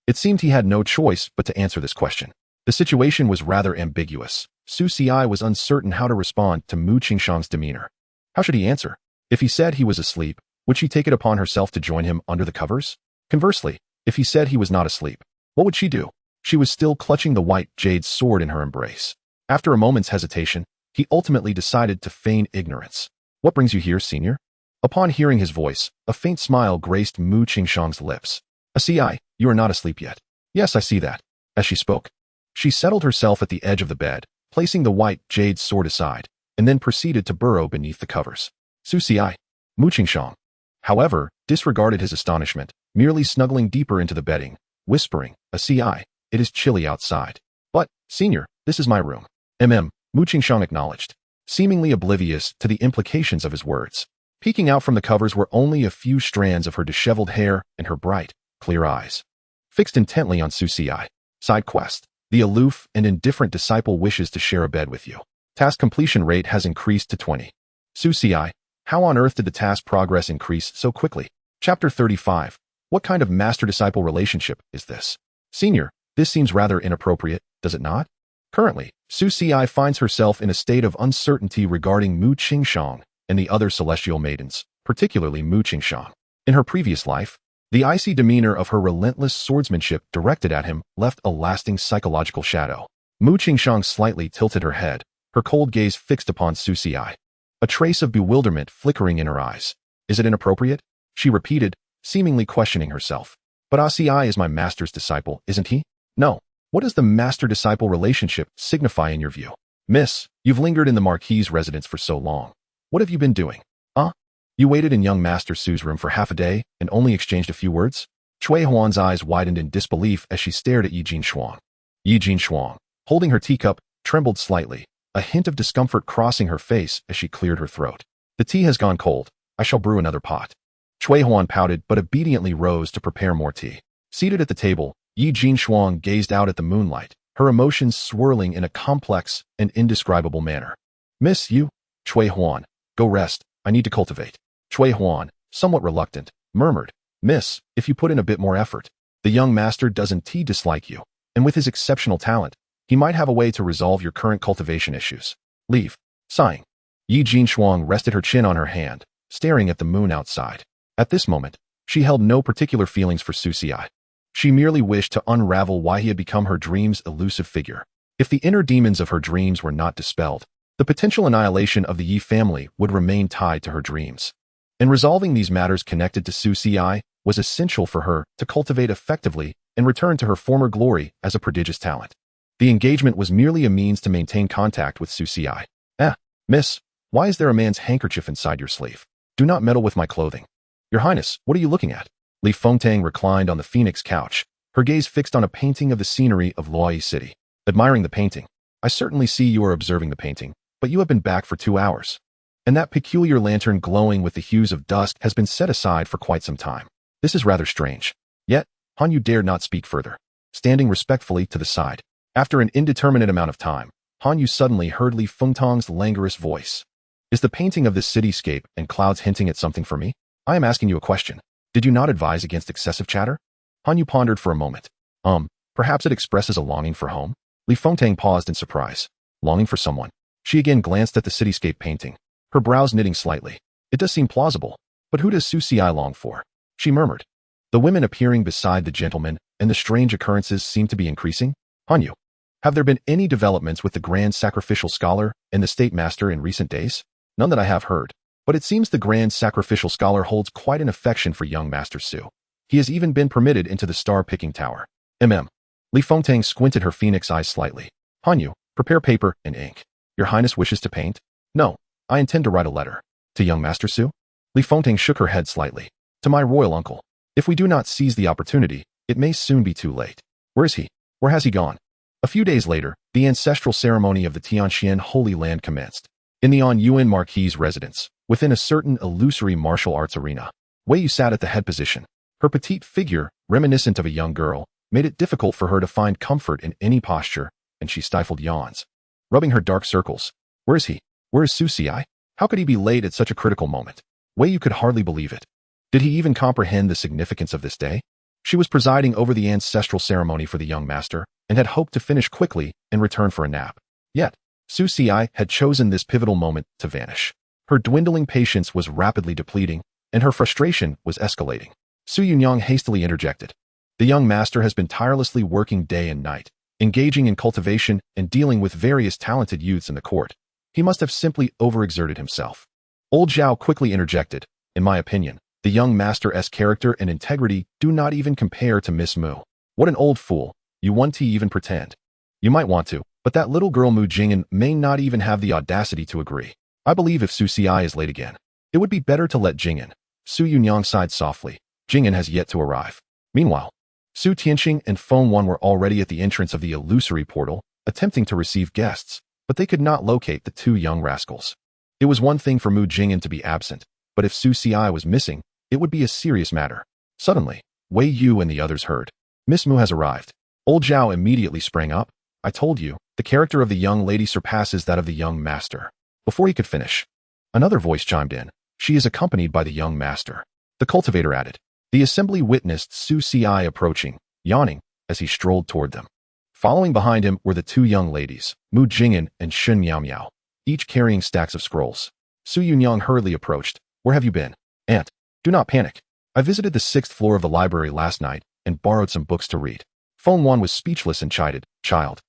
It seemed he had no choice but to answer this question. The situation was rather ambiguous. Su Xiai was uncertain how to respond to Mu Qingxiang's demeanor. How should he answer? If he said he was asleep, would she take it upon herself to join him under the covers? Conversely, if he said he was not asleep, what would she do? She was still clutching the white jade sword in her embrace. After a moment's hesitation, he ultimately decided to feign ignorance. What brings you here, senior? Upon hearing his voice, a faint smile graced Mu Qingxiang's lips. Xiai, you are not asleep yet. Yes, I see that. As she spoke, she settled herself at the edge of the bed, placing the white jade sword aside, and then proceeded to burrow beneath the covers. Su Xiai. Mu Qingxiang, however, disregarded his astonishment, merely snuggling deeper into the bedding, whispering, Xiai, it is chilly outside. But, senior, this is my room. Mu Qingxiang acknowledged, seemingly oblivious to the implications of his words. Peeking out from the covers were only a few strands of her disheveled hair and her bright, clear eyes. Fixed intently on Su Xiai. Side quest. The aloof and indifferent disciple wishes to share a bed with you. Task completion rate has increased to 20. Su Xiai, how on earth did the task progress increase so quickly? Chapter 35. What kind of master-disciple relationship is this? Senior, this seems rather inappropriate, does it not? Currently, Su Xiai finds herself in a state of uncertainty regarding Mu Qingxiang and the other celestial maidens, particularly Mu Qingxiang. In her previous life, the icy demeanor of her relentless swordsmanship directed at him left a lasting psychological shadow. Mu Qingxiang slightly tilted her head, her cold gaze fixed upon Su Xiai, a trace of bewilderment flickering in her eyes. Is it inappropriate? She repeated, seemingly questioning herself. But Xiai is my master's disciple, isn't he? No. What does the master-disciple relationship signify in your view? Miss, you've lingered in the Marquis's residence for so long. What have you been doing? You waited in young Master Su's room for half a day and only exchanged a few words? Cui Huan's eyes widened in disbelief as she stared at Yi Jinshuang. Yi Jinshuang, holding her teacup, trembled slightly, a hint of discomfort crossing her face as she cleared her throat. The tea has gone cold. I shall brew another pot. Cui Huan pouted but obediently rose to prepare more tea. Seated at the table, Yi Jinshuang gazed out at the moonlight, her emotions swirling in a complex and indescribable manner. Miss, you, Cui Huan, go rest. I need to cultivate. Cui Huan, somewhat reluctant, murmured, Miss, if you put in a bit more effort. The young master doesn't dislike you, and with his exceptional talent, he might have a way to resolve your current cultivation issues. Leave. Sighing. Yi Jinshuang rested her chin on her hand, staring at the moon outside. At this moment, she held no particular feelings for Su Xiai. She merely wished to unravel why he had become her dream's elusive figure. If the inner demons of her dreams were not dispelled, the potential annihilation of the Yi family would remain tied to her dreams. And resolving these matters connected to Su Xiai was essential for her to cultivate effectively and return to her former glory as a prodigious talent. The engagement was merely a means to maintain contact with Su Xiai. Miss, why is there a man's handkerchief inside your sleeve? Do not meddle with my clothing. Your Highness, what are you looking at? Li Fengtang reclined on the phoenix couch, her gaze fixed on a painting of the scenery of Luoyi City. Admiring the painting. I certainly see you are observing the painting, but you have been back for 2 hours. And that peculiar lantern glowing with the hues of dusk has been set aside for quite some time. This is rather strange. Yet, Han Yu dared not speak further, standing respectfully to the side. After an indeterminate amount of time, Han Yu suddenly heard Li Fengtang's languorous voice. Is the painting of this cityscape and clouds hinting at something for me? I am asking you a question. Did you not advise against excessive chatter? Hanyu pondered for a moment. Perhaps it expresses a longing for home? Li Fengtang paused in surprise. Longing for someone. She again glanced at the cityscape painting, her brows knitting slightly. It does seem plausible, but who does Su Xi long for? She murmured. The women appearing beside the gentleman and the strange occurrences seem to be increasing. Hanyu, have there been any developments with the Grand Sacrificial Scholar and the State Master in recent days? None that I have heard, but it seems the Grand Sacrificial Scholar holds quite an affection for young Master Su. He has even been permitted into the star-picking tower. Li Fengtang squinted her phoenix eyes slightly. Hanyu, prepare paper and ink. Your Highness wishes to paint? No, I intend to write a letter. To young Master Su? Li Fengtang shook her head slightly. To my royal uncle. If we do not seize the opportunity, it may soon be too late. Where is he? Where has he gone? A few days later, the ancestral ceremony of the Tianxian Holy Land commenced. In the On Yuan Marquis's residence, within a certain illusory martial arts arena, Wei Yu sat at the head position. Her petite figure, reminiscent of a young girl, made it difficult for her to find comfort in any posture, and she stifled yawns. Rubbing her dark circles. Where is he? Where is Su Xi? How could he be late at such a critical moment? Wei Yu could hardly believe it. Did he even comprehend the significance of this day? She was presiding over the ancestral ceremony for the young master, and had hoped to finish quickly and return for a nap. Yet, Su Xi had chosen this pivotal moment to vanish. Her dwindling patience was rapidly depleting, and her frustration was escalating. Su Yunyang hastily interjected. The young master has been tirelessly working day and night, engaging in cultivation and dealing with various talented youths in the court. He must have simply overexerted himself. Old Zhao quickly interjected. In my opinion, the young master's character and integrity do not even compare to Miss Mu. What an old fool. You want to even pretend. You might want to, but that little girl Mu Jing'an may not even have the audacity to agree. I believe if Su Xi is late again, it would be better to let Jing'an. Su Yunyang sighed softly. Jing'an has yet to arrive. Meanwhile, Su Tianxing and Feng Wan were already at the entrance of the illusory portal, attempting to receive guests, but they could not locate the two young rascals. It was one thing for Mu Jing'an to be absent, but if Su Xi was missing, it would be a serious matter. Suddenly, Wei Yu and the others heard. Miss Mu has arrived. Old Zhao immediately sprang up. I told you, the character of the young lady surpasses that of the young master. Before he could finish, another voice chimed in. She is accompanied by the young master. The cultivator added. The assembly witnessed Su Xi approaching, yawning, as he strolled toward them. Following behind him were the two young ladies, Mu Jing'an and Shun Miao Miao, each carrying stacks of scrolls. Su Yunyang hurriedly approached. Where have you been? Aunt, do not panic. I visited the 6th floor of the library last night and borrowed some books to read. Feng Wan was speechless and chided. Child,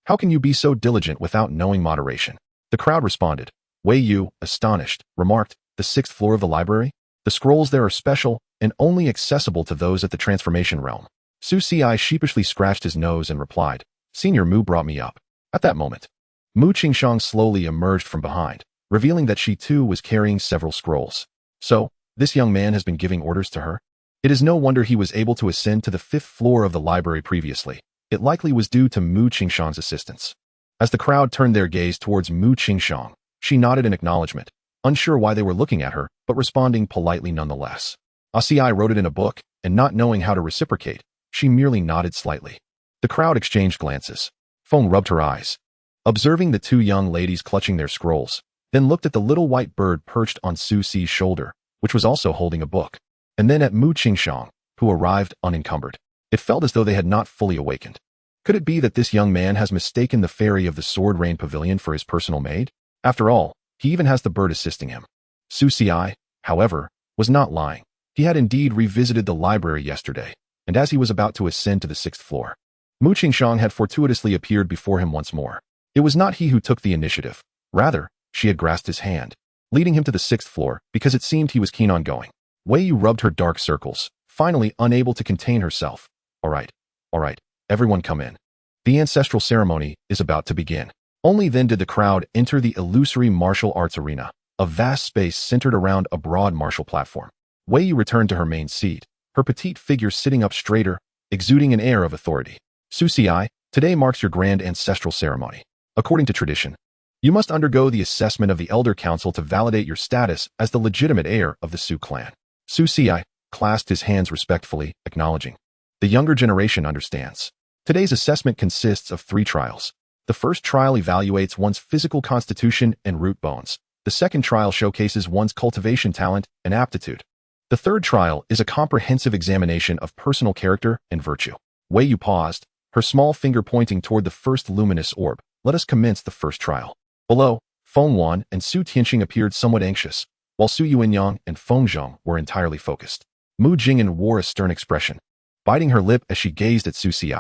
how can you be so diligent without knowing moderation? The crowd responded. Wei Yu, astonished, remarked, the 6th floor of the library? The scrolls there are special and only accessible to those at the transformation realm. Su Xi sheepishly scratched his nose and replied, Senior Mu brought me up. At that moment, Mu Qingshang slowly emerged from behind, revealing that she too was carrying several scrolls. So, this young man has been giving orders to her? It is no wonder he was able to ascend to the 5th floor of the library previously. It likely was due to Mu Qingshang's assistance. As the crowd turned their gaze towards Mu Qingshang, she nodded in acknowledgement, unsure why they were looking at her, but responding politely nonetheless. Asci wrote it in a book, and not knowing how to reciprocate, she merely nodded slightly. The crowd exchanged glances. Feng rubbed her eyes, observing the two young ladies clutching their scrolls, then looked at the little white bird perched on Su Xi's shoulder, which was also holding a book, and then at Mu Qingshang, who arrived unencumbered. It felt as though they had not fully awakened. Could it be that this young man has mistaken the fairy of the Sword Rain Pavilion for his personal maid? After all, he even has the bird assisting him. Su Xi, however, was not lying. He had indeed revisited the library yesterday, and as he was about to ascend to the 6th floor, Mu Qingshang had fortuitously appeared before him once more. It was not he who took the initiative. Rather, she had grasped his hand, leading him to the 6th floor because it seemed he was keen on going. Wei Yu rubbed her dark circles, finally unable to contain herself. All right, everyone come in. The ancestral ceremony is about to begin. Only then did the crowd enter the illusory martial arts arena, a vast space centered around a broad martial platform. Wei Yu returned to her main seat, her petite figure sitting up straighter, exuding an air of authority. Su Xi, today marks your grand ancestral ceremony. According to tradition, you must undergo the assessment of the Elder Council to validate your status as the legitimate heir of the Su clan. Su Xi clasped his hands respectfully, acknowledging. The younger generation understands. Today's assessment consists of 3 trials. The first trial evaluates one's physical constitution and root bones, The second trial showcases one's cultivation talent and aptitude. The third trial is a comprehensive examination of personal character and virtue. Wei Yu paused, her small finger pointing toward the first luminous orb. Let us commence the first trial. Below, Feng Wan and Su Tianxing appeared somewhat anxious, while Su Yuanyang and Feng Zhong were entirely focused. Mu Jing'an wore a stern expression, biting her lip as she gazed at Su Xi.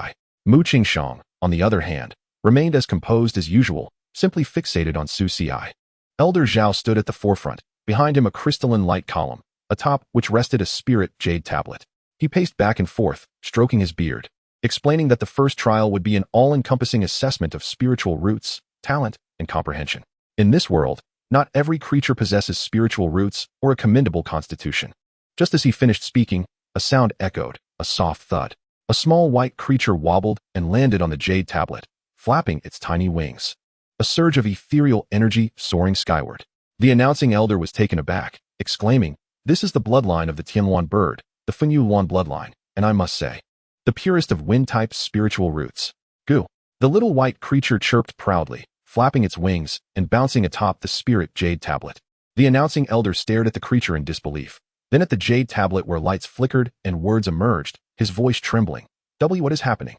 Mu Qingshang, on the other hand, remained as composed as usual, simply fixated on Su Xi. Elder Zhao stood at the forefront, behind him a crystalline light column, atop which rested a spirit jade tablet. He paced back and forth, stroking his beard, explaining that the first trial would be an all-encompassing assessment of spiritual roots, talent, and comprehension. In this world, not every creature possesses spiritual roots or a commendable constitution. Just as he finished speaking, a sound echoed, a soft thud. A small white creature wobbled and landed on the jade tablet, flapping its tiny wings. A surge of ethereal energy soaring skyward. The announcing elder was taken aback, exclaiming, "This is the bloodline of the Tianluan bird, the Fenyuan bloodline, and I must say, the purest of wind-type spiritual roots." Goo. The little white creature chirped proudly, flapping its wings and bouncing atop the spirit jade tablet. The announcing elder stared at the creature in disbelief, then at the jade tablet where lights flickered and words emerged, his voice trembling. What is happening?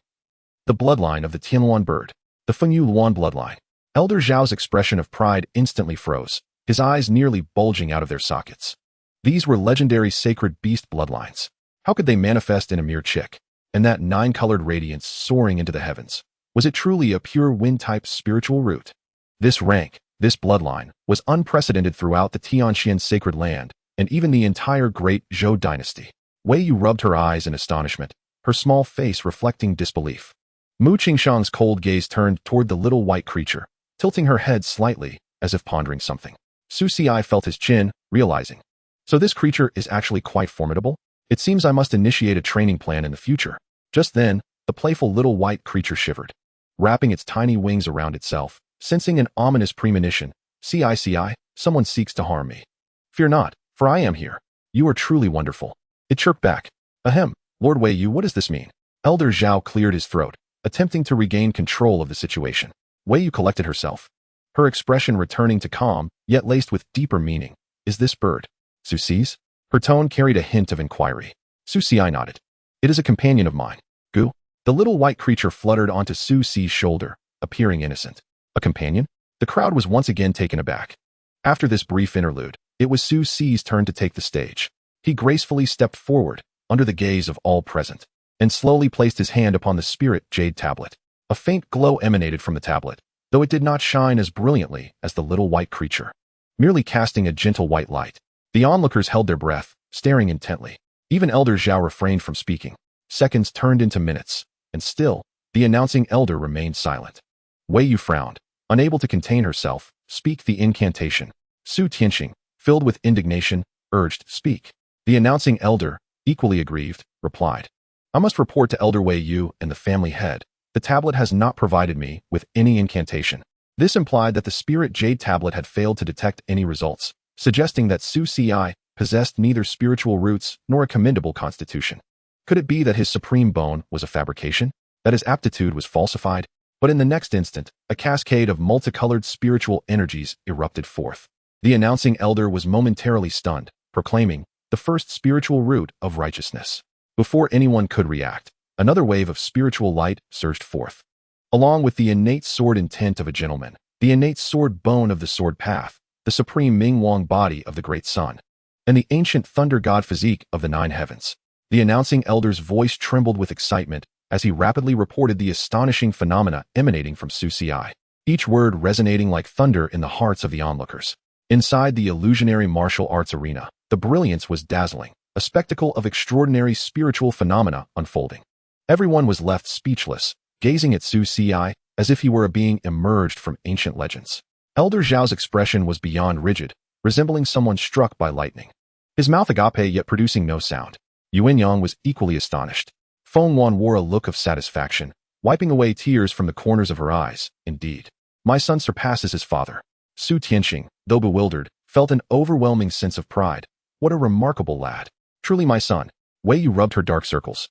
The bloodline of the Tianluan bird, the Fenyuan bloodline. Elder Zhao's expression of pride instantly froze, his eyes nearly bulging out of their sockets. These were legendary sacred beast bloodlines. How could they manifest in a mere chick? And that nine-colored radiance soaring into the heavens. Was it truly a pure wind-type spiritual root? This rank, this bloodline, was unprecedented throughout the Tianxian sacred land, and even the entire great Zhou dynasty. Wei Yu rubbed her eyes in astonishment, her small face reflecting disbelief. Mu Qingshang's cold gaze turned toward the little white creature, tilting her head slightly, as if pondering something. Su Xi felt his chin, realizing. So this creature is actually quite formidable? It seems I must initiate a training plan in the future. Just then, the playful little white creature shivered, wrapping its tiny wings around itself, sensing an ominous premonition. "Ci, someone seeks to harm me. Fear not, for I am here. You are truly wonderful." It chirped back. "Ahem, Lord Wei Yu, what does this mean?" Elder Zhao cleared his throat, attempting to regain control of the situation. Wei Yu collected herself, her expression returning to calm, yet laced with deeper meaning. "Is this bird Su Xi's?" Her tone carried a hint of inquiry. Su Xi nodded. "It is a companion of mine." Goo. The little white creature fluttered onto Su Xi's shoulder, appearing innocent. A companion? The crowd was once again taken aback. After this brief interlude, it was Su Xi's turn to take the stage. He gracefully stepped forward, under the gaze of all present, and slowly placed his hand upon the spirit jade tablet. A faint glow emanated from the tablet, though it did not shine as brilliantly as the little white creature, merely casting a gentle white light. The onlookers held their breath, staring intently. Even Elder Zhao refrained from speaking. Seconds turned into minutes, and still, the announcing elder remained silent. Wei Yu frowned, unable to contain herself. "Speak the incantation." Su Tianxing, filled with indignation, urged, "Speak." The announcing elder, equally aggrieved, replied, "I must report to Elder Wei Yu and the family head. The tablet has not provided me with any incantation." This implied that the spirit jade tablet had failed to detect any results, suggesting that Su Xi possessed neither spiritual roots nor a commendable constitution. Could it be that his supreme bone was a fabrication? That his aptitude was falsified? But in the next instant, a cascade of multicolored spiritual energies erupted forth. The announcing elder was momentarily stunned, proclaiming, "The first spiritual root of righteousness." Before anyone could react, another wave of spiritual light surged forth. Along with the innate sword intent of a gentleman, the innate sword bone of the sword path, the supreme Mingwang body of the great sun, and the ancient thunder god physique of the nine heavens. The announcing elder's voice trembled with excitement as he rapidly reported the astonishing phenomena emanating from Su Xi, each word resonating like thunder in the hearts of the onlookers. Inside the illusionary martial arts arena, the brilliance was dazzling, a spectacle of extraordinary spiritual phenomena unfolding. Everyone was left speechless, gazing at Su Xi as if he were a being emerged from ancient legends. Elder Zhao's expression was beyond rigid, resembling someone struck by lightning. His mouth agape yet producing no sound. Yuanyang was equally astonished. Feng Wan wore a look of satisfaction, wiping away tears from the corners of her eyes. "Indeed, my son surpasses his father." Su Tianxing, though bewildered, felt an overwhelming sense of pride. "What a remarkable lad. Truly my son." Wei Yu rubbed her dark circles,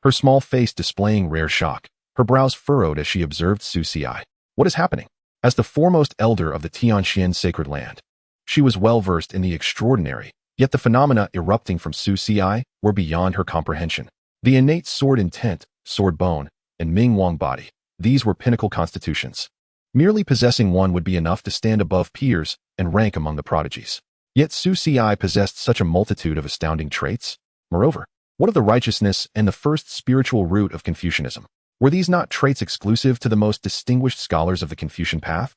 her small face displaying rare shock, her brows furrowed as she observed Su Xi. "What is happening?" As the foremost elder of the Tianxian sacred land, She was well-versed in the extraordinary, yet the phenomena erupting from Su Xi were beyond her comprehension. The innate sword intent, sword bone, and Ming Wang body, these were pinnacle constitutions. Merely possessing one would be enough to stand above peers and rank among the prodigies. Yet Su Xi possessed such a multitude of astounding traits. Moreover, what of the righteousness and the first spiritual root of Confucianism? Were these not traits exclusive to the most distinguished scholars of the Confucian path?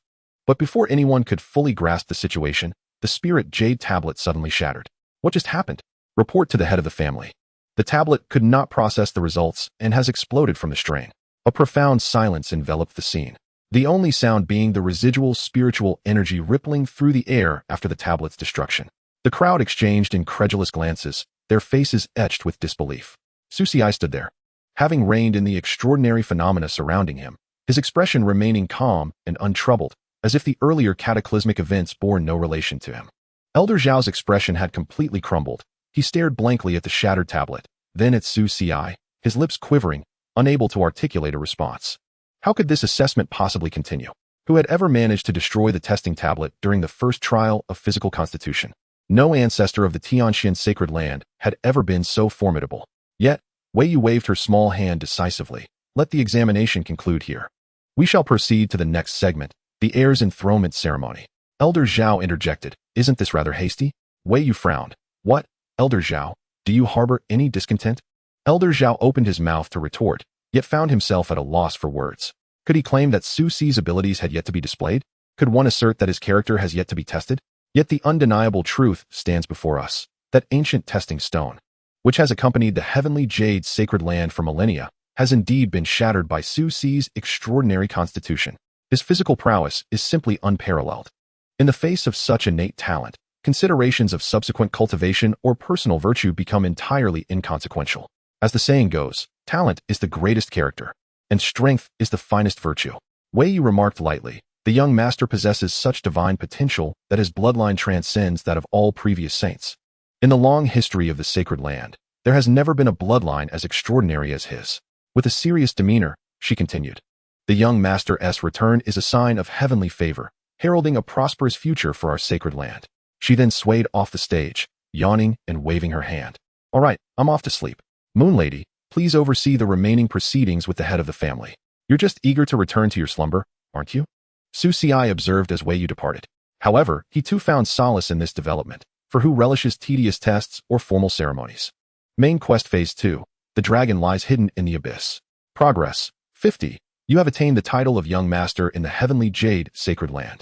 But before anyone could fully grasp the situation, the spirit jade tablet suddenly shattered. What just happened? Report to the head of the family. The tablet could not process the results and has exploded from the strain. A profound silence enveloped the scene, the only sound being the residual spiritual energy rippling through the air after the tablet's destruction. The crowd exchanged incredulous glances, their faces etched with disbelief. Su Xi stood there, having reigned in the extraordinary phenomena surrounding him, his expression remaining calm and untroubled, as if the earlier cataclysmic events bore no relation to him. Elder Zhao's expression had completely crumbled. He stared blankly at the shattered tablet, then at Su Xi, his lips quivering, unable to articulate a response. How could this assessment possibly continue? Who had ever managed to destroy the testing tablet during the first trial of physical constitution? No ancestor of the Tianxian sacred land had ever been so formidable. Yet, Wei Yu waved her small hand decisively. Let the examination conclude here. We shall proceed to the next segment, the heir's enthronement ceremony. Elder Zhao interjected. Isn't this rather hasty? Wei Yu frowned. What, Elder Zhao? Do you harbor any discontent? Elder Zhao opened his mouth to retort, yet found himself at a loss for words. Could he claim that Su Xi's abilities had yet to be displayed? Could one assert that his character has yet to be tested? Yet the undeniable truth stands before us, that ancient testing stone, which has accompanied the heavenly jade sacred land for millennia, has indeed been shattered by Su Xi's extraordinary constitution. His physical prowess is simply unparalleled. In the face of such innate talent, considerations of subsequent cultivation or personal virtue become entirely inconsequential. As the saying goes, talent is the greatest character, and strength is the finest virtue. Wei Yu remarked lightly, the young master possesses such divine potential that his bloodline transcends that of all previous saints. In the long history of the sacred land, there has never been a bloodline as extraordinary as his. With a serious demeanor, she continued, the young master's return is a sign of heavenly favor, heralding a prosperous future for our sacred land. She then swayed off the stage, yawning and waving her hand. All right, I'm off to sleep. Moon Lady, please oversee the remaining proceedings with the head of the family. You're just eager to return to your slumber, aren't you? Su Xi observed as Wei Yu departed. However, he too found solace in this development, for who relishes tedious tests or formal ceremonies? Main Quest Phase 2. The dragon lies hidden in the abyss. Progress. 50. You have attained the title of Young Master in the Heavenly Jade Sacred Land.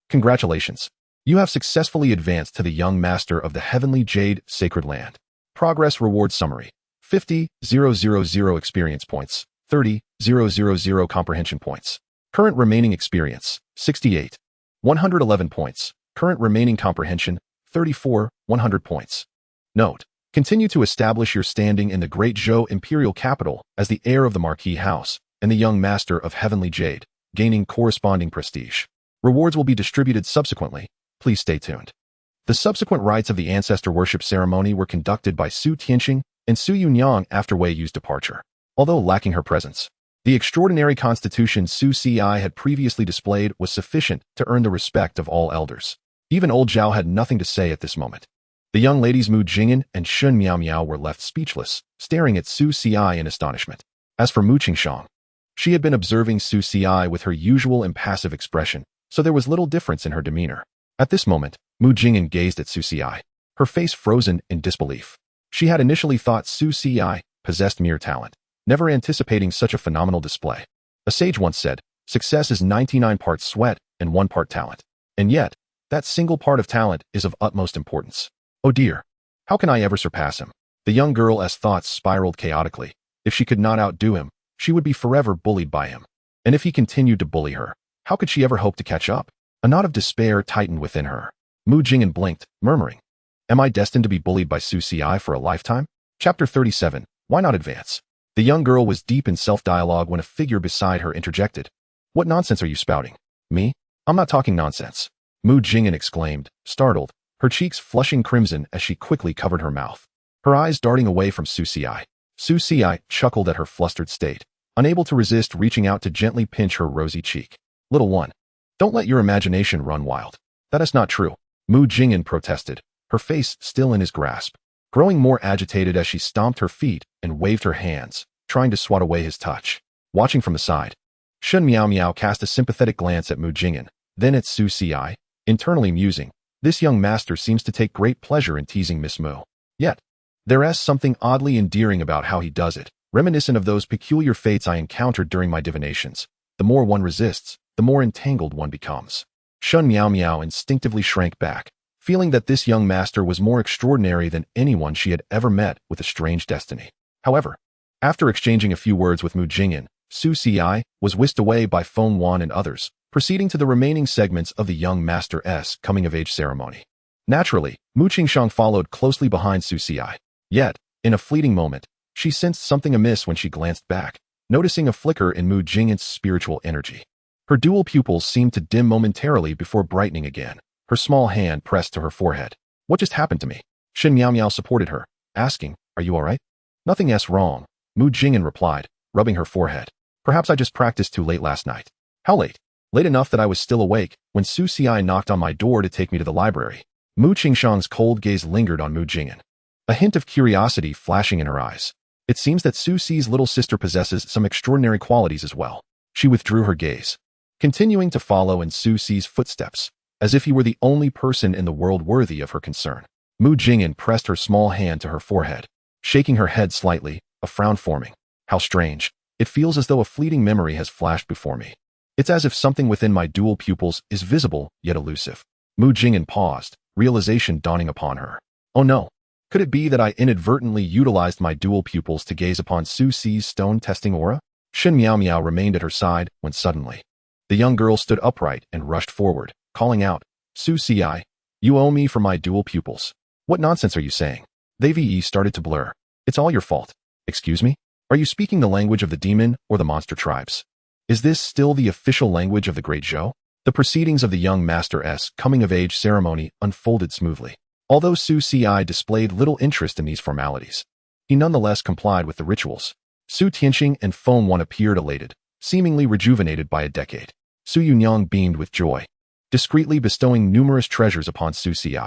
Congratulations. You have successfully advanced to the Young Master of the Heavenly Jade Sacred Land. Progress Reward Summary. 50,000 experience points. 30,000 comprehension points. Current remaining experience, 68. 111 points. Current remaining comprehension, 34, 100 points. Note: continue to establish your standing in the Great Zhou Imperial Capital as the heir of the Marquis House and the Young Master of Heavenly Jade, gaining corresponding prestige. Rewards will be distributed subsequently. Please stay tuned. The subsequent rites of the ancestor worship ceremony were conducted by Su Tianxing and Su Yunyang after Wei Yu's departure. Although lacking her presence, the extraordinary constitution Su Xi had previously displayed was sufficient to earn the respect of all elders. Even old Zhao had nothing to say at this moment. The young ladies Mu Jingyan and Shun Miao Miao were left speechless, staring at Su Xi in astonishment. As for Mu Qingshang, she had been observing Su Xi with her usual impassive expression, so there was little difference in her demeanor. At this moment, Mu Jingyan gazed at Su Xi, her face frozen in disbelief. She had initially thought Su Xi possessed mere talent, never anticipating such a phenomenal display. A sage once said, success is 99 parts sweat and 1 part talent. And yet, that single part of talent is of utmost importance. Oh dear, how can I ever surpass him? The young girl's thoughts spiraled chaotically. If she could not outdo him, she would be forever bullied by him. And if he continued to bully her, how could she ever hope to catch up? A knot of despair tightened within her. Mu Jingyan blinked, murmuring, am I destined to be bullied by Su Xi for a lifetime? Chapter 37. Why not advance? The young girl was deep in self-dialogue when a figure beside her interjected. What nonsense are you spouting? Me? I'm not talking nonsense. Mu Jingyan exclaimed, startled, her cheeks flushing crimson as she quickly covered her mouth, her eyes darting away from Su Xi. Su Xi chuckled at her flustered state, unable to resist reaching out to gently pinch her rosy cheek. Little one, don't let your imagination run wild. That is not true. Mu Jingyan protested, her face still in his grasp, growing more agitated as she stomped her feet and waved her hands, trying to swat away his touch. Watching from the side, Shen Miao cast a sympathetic glance at Mu Jingyan, then at Su Ci, internally musing, this young master seems to take great pleasure in teasing Miss Mu. Yet, there is something oddly endearing about how he does it, reminiscent of those peculiar fates I encountered during my divinations. The more one resists, the more entangled one becomes. Shen Miao instinctively shrank back, feeling that this young master was more extraordinary than anyone she had ever met with a strange destiny. However, after exchanging a few words with Mu Jingyan, Su Ci was whisked away by Feng Wan and others, proceeding to the remaining segments of the young master's coming-of-age ceremony. Naturally, Mu Qingshang followed closely behind Su Ci. Yet, in a fleeting moment, she sensed something amiss when she glanced back, noticing a flicker in Mu Jingyan's spiritual energy. Her dual pupils seemed to dim momentarily before brightening again. Her small hand pressed to her forehead. What just happened to me? Shen Miao supported her, asking, are you alright? Nothing's wrong, Mu Jingyan replied, rubbing her forehead. Perhaps I just practiced too late last night. How late? Late enough that I was still awake when Su Ci knocked on my door to take me to the library. Mu Qingshang's cold gaze lingered on Mu Jingyan, a hint of curiosity flashing in her eyes. It seems that Su Ci's little sister possesses some extraordinary qualities as well. She withdrew her gaze, continuing to follow in Su Ci's footsteps, as if he were the only person in the world worthy of her concern. Mu Jingyan pressed her small hand to her forehead, shaking her head slightly, a frown forming. How strange. It feels as though a fleeting memory has flashed before me. It's as if something within my dual pupils is visible yet elusive. Mu Jingyan paused, realization dawning upon her. Oh no. Could it be that I inadvertently utilized my dual pupils to gaze upon Su Ci's stone-testing aura? Shen Miao remained at her side when suddenly, the young girl stood upright and rushed forward, calling out, Su Ci, you owe me for my dual pupils. What nonsense are you saying? They VE started to blur. It's all your fault. Excuse me? Are you speaking the language of the demon or the monster tribes? Is this still the official language of the Great Zhou? The proceedings of the young master's coming-of-age ceremony unfolded smoothly. Although Su Ci displayed little interest in these formalities, he nonetheless complied with the rituals. Su Tianqing and Feng Wan appeared elated, seemingly rejuvenated by a decade. Su Yunyang beamed with joy, discreetly bestowing numerous treasures upon Su Ci.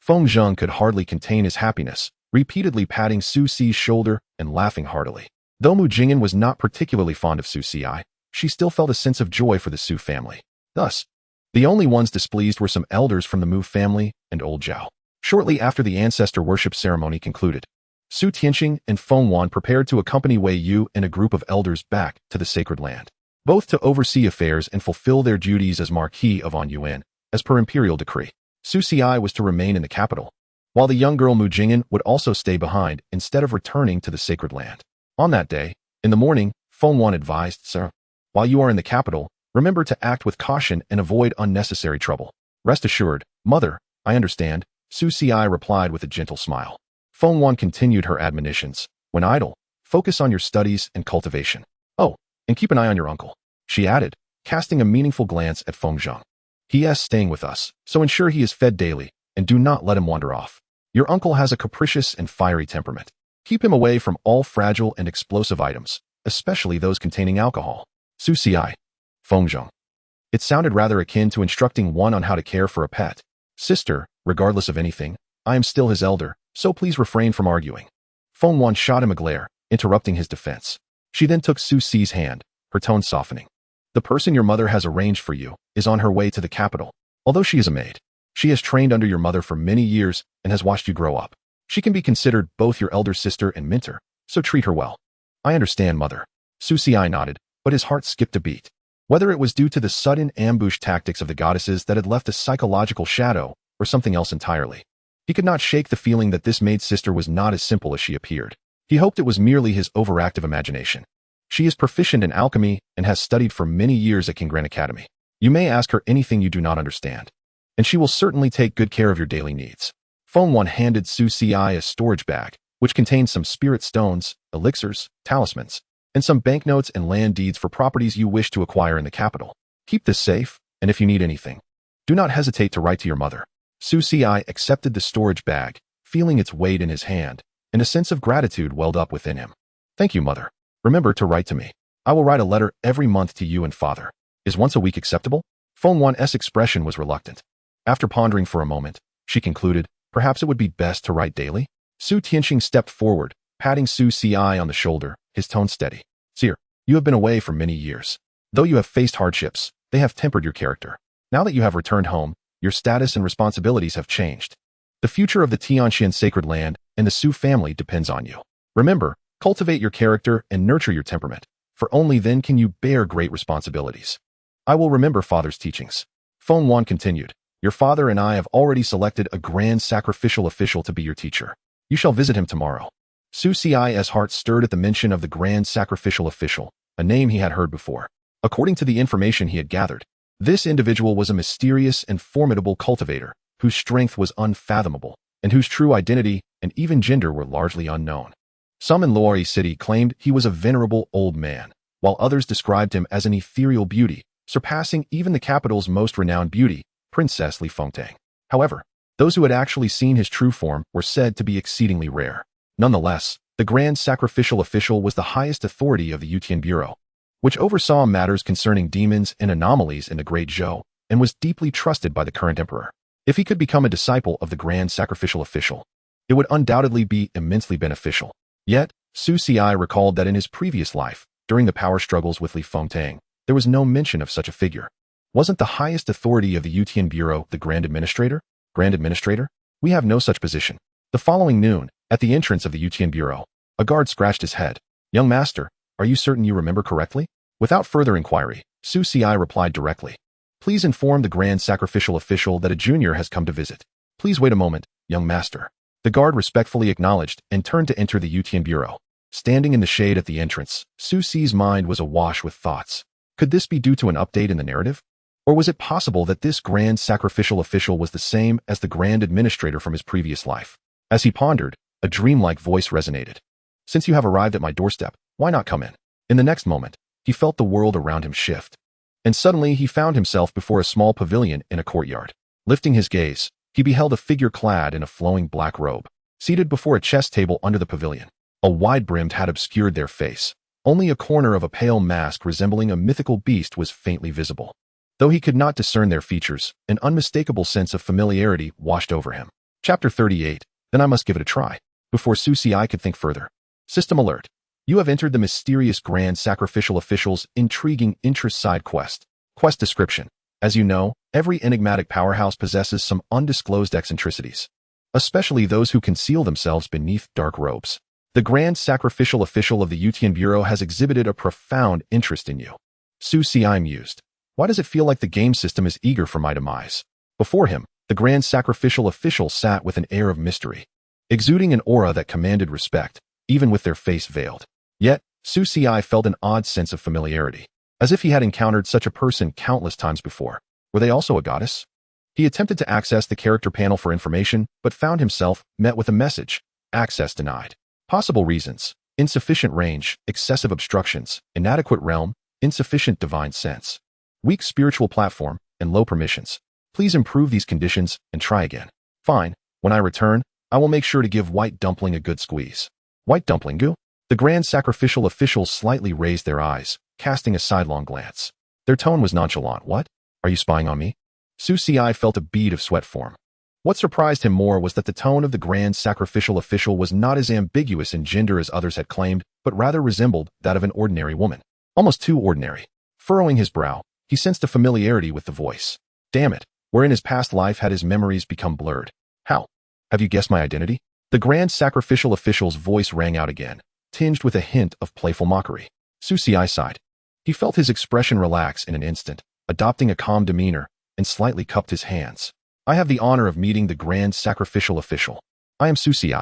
Feng Zheng could hardly contain his happiness, repeatedly patting Su Ci's shoulder and laughing heartily. Though Mu Jingyan was not particularly fond of Su Ci, she still felt a sense of joy for the Su family. Thus, the only ones displeased were some elders from the Mu family and Old Zhao. Shortly after the ancestor worship ceremony concluded, Su Tianqing and Feng Wan prepared to accompany Wei Yu and a group of elders back to the sacred land, both to oversee affairs and fulfill their duties as Marquis of Anyuan, as per imperial decree. Su Ci was to remain in the capital, while the young girl Mu Jingyan would also stay behind instead of returning to the sacred land. On that day, in the morning, Feng Wan advised, Sir, while you are in the capital, remember to act with caution and avoid unnecessary trouble. Rest assured, Mother, I understand, Su Ci replied with a gentle smile. Feng Wan continued her admonitions. When idle, focus on your studies and cultivation. Oh, and keep an eye on your uncle, she added, casting a meaningful glance at Feng Zheng. He is staying with us, so ensure he is fed daily, and do not let him wander off. Your uncle has a capricious and fiery temperament. Keep him away from all fragile and explosive items, especially those containing alcohol. Su Ci. Feng Zheng. It sounded rather akin to instructing one on how to care for a pet. Sister, regardless of anything, I am still his elder, so please refrain from arguing. Feng Wan shot him a glare, interrupting his defense. She then took Su Ci's hand, her tone softening. The person your mother has arranged for you is on her way to the capital. Although she is a maid, she has trained under your mother for many years and has watched you grow up. She can be considered both your elder sister and mentor, so treat her well. I understand, Mother. Su Ci nodded, but his heart skipped a beat. Whether it was due to the sudden ambush tactics of the goddesses that had left a psychological shadow or something else entirely, he could not shake the feeling that this maid sister was not as simple as she appeared. He hoped it was merely his overactive imagination. She is proficient in alchemy and has studied for many years at King Gran Academy. You may ask her anything you do not understand, and she will certainly take good care of your daily needs. Feng Wan handed Su Ci a storage bag, which contained some spirit stones, elixirs, talismans, and some banknotes and land deeds for properties you wish to acquire in the capital. Keep this safe, and if you need anything, do not hesitate to write to your mother. Su Ci accepted the storage bag, feeling its weight in his hand, and a sense of gratitude welled up within him. Thank you, Mother. Remember to write to me. I will write a letter every month to you and Father. Is once a week acceptable? Feng Wan's expression was reluctant. After pondering for a moment, she concluded, perhaps it would be best to write daily? Su Tianxing stepped forward, patting Su Ci on the shoulder, his tone steady. Seer, you have been away for many years. Though you have faced hardships, they have tempered your character. Now that you have returned home, your status and responsibilities have changed. The future of the Tianxian sacred land and the Su family depends on you. Remember, cultivate your character and nurture your temperament, for only then can you bear great responsibilities. I will remember father's teachings. Feng Wan continued, your father and I have already selected a grand sacrificial official to be your teacher. You shall visit him tomorrow. Su Ci's heart stirred at the mention of the grand sacrificial official, a name he had heard before. According to the information he had gathered, this individual was a mysterious and formidable cultivator, whose strength was unfathomable, and whose true identity and even gender were largely unknown. Some in Luoyi City claimed he was a venerable old man, while others described him as an ethereal beauty, surpassing even the capital's most renowned beauty, Princess Li Fengtang. However, those who had actually seen his true form were said to be exceedingly rare. Nonetheless, the Grand Sacrificial Official was the highest authority of the Yutian Bureau, which oversaw matters concerning demons and anomalies in the Great Zhou, and was deeply trusted by the current emperor. If he could become a disciple of the Grand Sacrificial Official, it would undoubtedly be immensely beneficial. Yet, Su Ci recalled that in his previous life, during the power struggles with Li Fengtang, there was no mention of such a figure. Wasn't the highest authority of the Yutian Bureau the Grand Administrator? Grand Administrator? We have no such position. The following noon, at the entrance of the Yutian Bureau, a guard scratched his head. Young master, are you certain you remember correctly? Without further inquiry, Su Ci replied directly. Please inform the Grand Sacrificial Official that a junior has come to visit. Please wait a moment, young master. The guard respectfully acknowledged and turned to enter the Yutian Bureau. Standing in the shade at the entrance, Su Ci's mind was awash with thoughts. Could this be due to an update in the narrative? Or was it possible that this Grand Sacrificial Official was the same as the Grand Administrator from his previous life? As he pondered, a dreamlike voice resonated. Since you have arrived at my doorstep, why not come in? In the next moment, he felt the world around him shift. And suddenly he found himself before a small pavilion in a courtyard. Lifting his gaze, he beheld a figure clad in a flowing black robe, seated before a chess table under the pavilion. A wide-brimmed hat obscured their face. Only a corner of a pale mask resembling a mythical beast was faintly visible. Though he could not discern their features, an unmistakable sense of familiarity washed over him. Chapter 38. Then I must give it a try. Before Su Ci could think further. System alert. You have entered the mysterious Grand Sacrificial Official's intriguing interest side quest. Quest description. As you know, every enigmatic powerhouse possesses some undisclosed eccentricities, especially those who conceal themselves beneath dark robes. The Grand Sacrificial Official of the Yutian Bureau has exhibited a profound interest in you. Su Ci mused. Why does it feel like the game system is eager for my demise? Before him, the Grand Sacrificial Official sat with an air of mystery, exuding an aura that commanded respect, even with their face veiled. Yet, Su Ci felt an odd sense of familiarity, as if he had encountered such a person countless times before. Were they also a goddess? He attempted to access the character panel for information, but found himself met with a message. Access denied. Possible reasons: insufficient range, excessive obstructions, inadequate realm, insufficient divine sense, weak spiritual platform, and low permissions. Please improve these conditions and try again. Fine. When I return, I will make sure to give White Dumpling a good squeeze. White Dumpling goo? The Grand Sacrificial Officials slightly raised their eyes, casting a sidelong glance. Their tone was nonchalant. What? Are you spying on me? Su Ci felt a bead of sweat form. What surprised him more was that the tone of the Grand Sacrificial Official was not as ambiguous in gender as others had claimed, but rather resembled that of an ordinary woman. Almost too ordinary. Furrowing his brow, he sensed a familiarity with the voice. Damn it, where in his past life had his memories become blurred? How? Have you guessed my identity? The Grand Sacrificial Official's voice rang out again, tinged with a hint of playful mockery. Su Ci sighed. He felt his expression relax in an instant, adopting a calm demeanor, and slightly cupped his hands. I have the honor of meeting the Grand Sacrificial Official. I am Su Ci.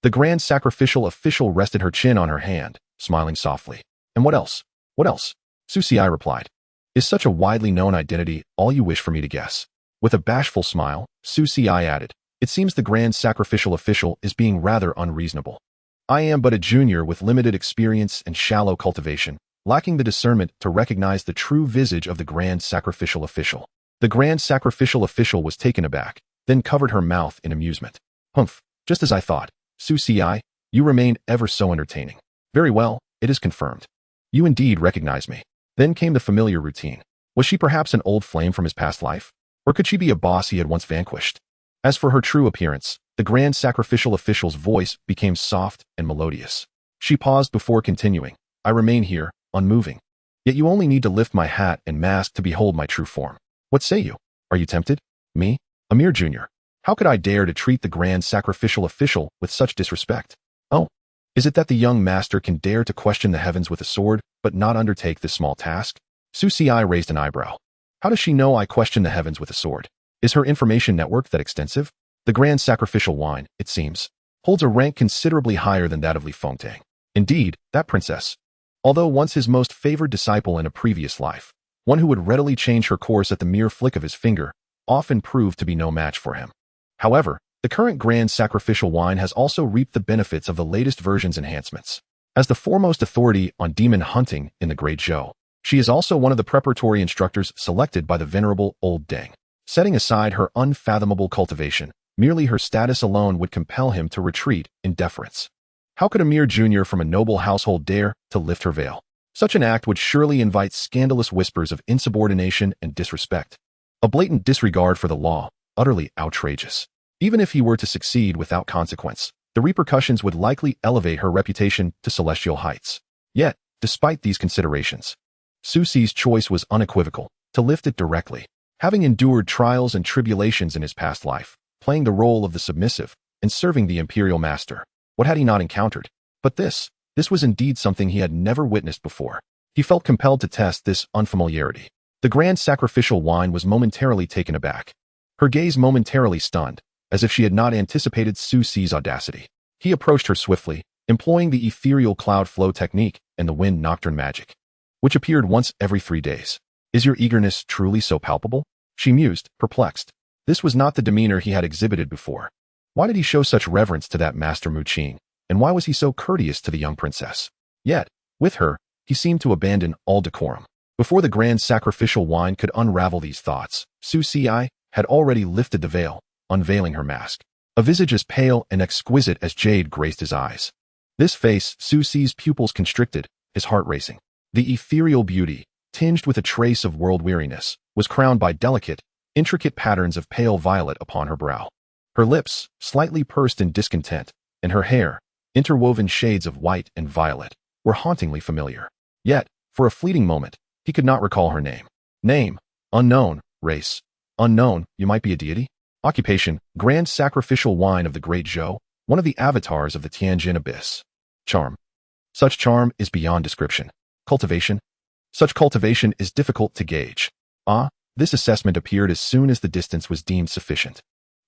The Grand Sacrificial Official rested her chin on her hand, smiling softly. And what else? What else? Su Ci replied. Is such a widely known identity all you wish for me to guess? With a bashful smile, Su Ci added, it seems the Grand Sacrificial Official is being rather unreasonable. I am but a junior with limited experience and shallow cultivation, lacking the discernment to recognize the true visage of the Grand Sacrificial Official. The Grand Sacrificial Official was taken aback, then covered her mouth in amusement. Humph, just as I thought. Su Ci, you remain ever so entertaining. Very well, it is confirmed. You indeed recognize me. Then came the familiar routine. Was she perhaps an old flame from his past life? Or could she be a boss he had once vanquished? As for her true appearance, the grand sacrificial official's voice became soft and melodious. She paused before continuing. I remain here, unmoving. Yet you only need to lift my hat and mask to behold my true form. What say you? Are you tempted? Me? A mere junior. How could I dare to treat the grand sacrificial official with such disrespect? Oh, is it that the young master can dare to question the heavens with a sword, but not undertake this small task? Su Xi raised an eyebrow. How does she know I question the heavens with a sword? Is her information network that extensive? The grand sacrificial wine, it seems, holds a rank considerably higher than that of Li Fengtang. Indeed, that princess, although once his most favored disciple in a previous life, one who would readily change her course at the mere flick of his finger, often proved to be no match for him. However, the current grand sacrificial wine has also reaped the benefits of the latest version's enhancements. As the foremost authority on demon hunting in the Great Zhou, she is also one of the preparatory instructors selected by the venerable Old Deng. Setting aside her unfathomable cultivation, merely her status alone would compel him to retreat in deference. How could a mere junior from a noble household dare to lift her veil? Such an act would surely invite scandalous whispers of insubordination and disrespect. A blatant disregard for the law, utterly outrageous. Even if he were to succeed without consequence, the repercussions would likely elevate her reputation to celestial heights. Yet, despite these considerations, Su Xi's choice was unequivocal, to lift it directly. Having endured trials and tribulations in his past life, playing the role of the submissive, and serving the imperial master, what had he not encountered? But this was indeed something he had never witnessed before. He felt compelled to test this unfamiliarity. The grand sacrificial wine was momentarily taken aback. Her gaze momentarily stunned, as if she had not anticipated Su Xi's audacity. He approached her swiftly, employing the ethereal cloud flow technique and the wind nocturne magic, which appeared once every 3 days. Is your eagerness truly so palpable? She mused, perplexed. This was not the demeanor he had exhibited before. Why did he show such reverence to that Master Mu Qing, and why was he so courteous to the young princess? Yet, with her, he seemed to abandon all decorum. Before the grand sacrificial wine could unravel these thoughts, Su Xi had already lifted the veil, unveiling her mask. A visage as pale and exquisite as jade graced his eyes. This face, Su Xi's pupils constricted, his heart racing. The ethereal beauty, tinged with a trace of world-weariness, was crowned by delicate, intricate patterns of pale violet upon her brow. Her lips, slightly pursed in discontent, and her hair, interwoven shades of white and violet, were hauntingly familiar. Yet, for a fleeting moment, he could not recall her name. Name, unknown. Race, unknown. You might be a deity? Occupation, grand sacrificial wine of the Great Zhou, one of the avatars of the Tianjin Abyss. Charm. Such charm is beyond description. Cultivation. Such cultivation is difficult to gauge. This assessment appeared as soon as the distance was deemed sufficient.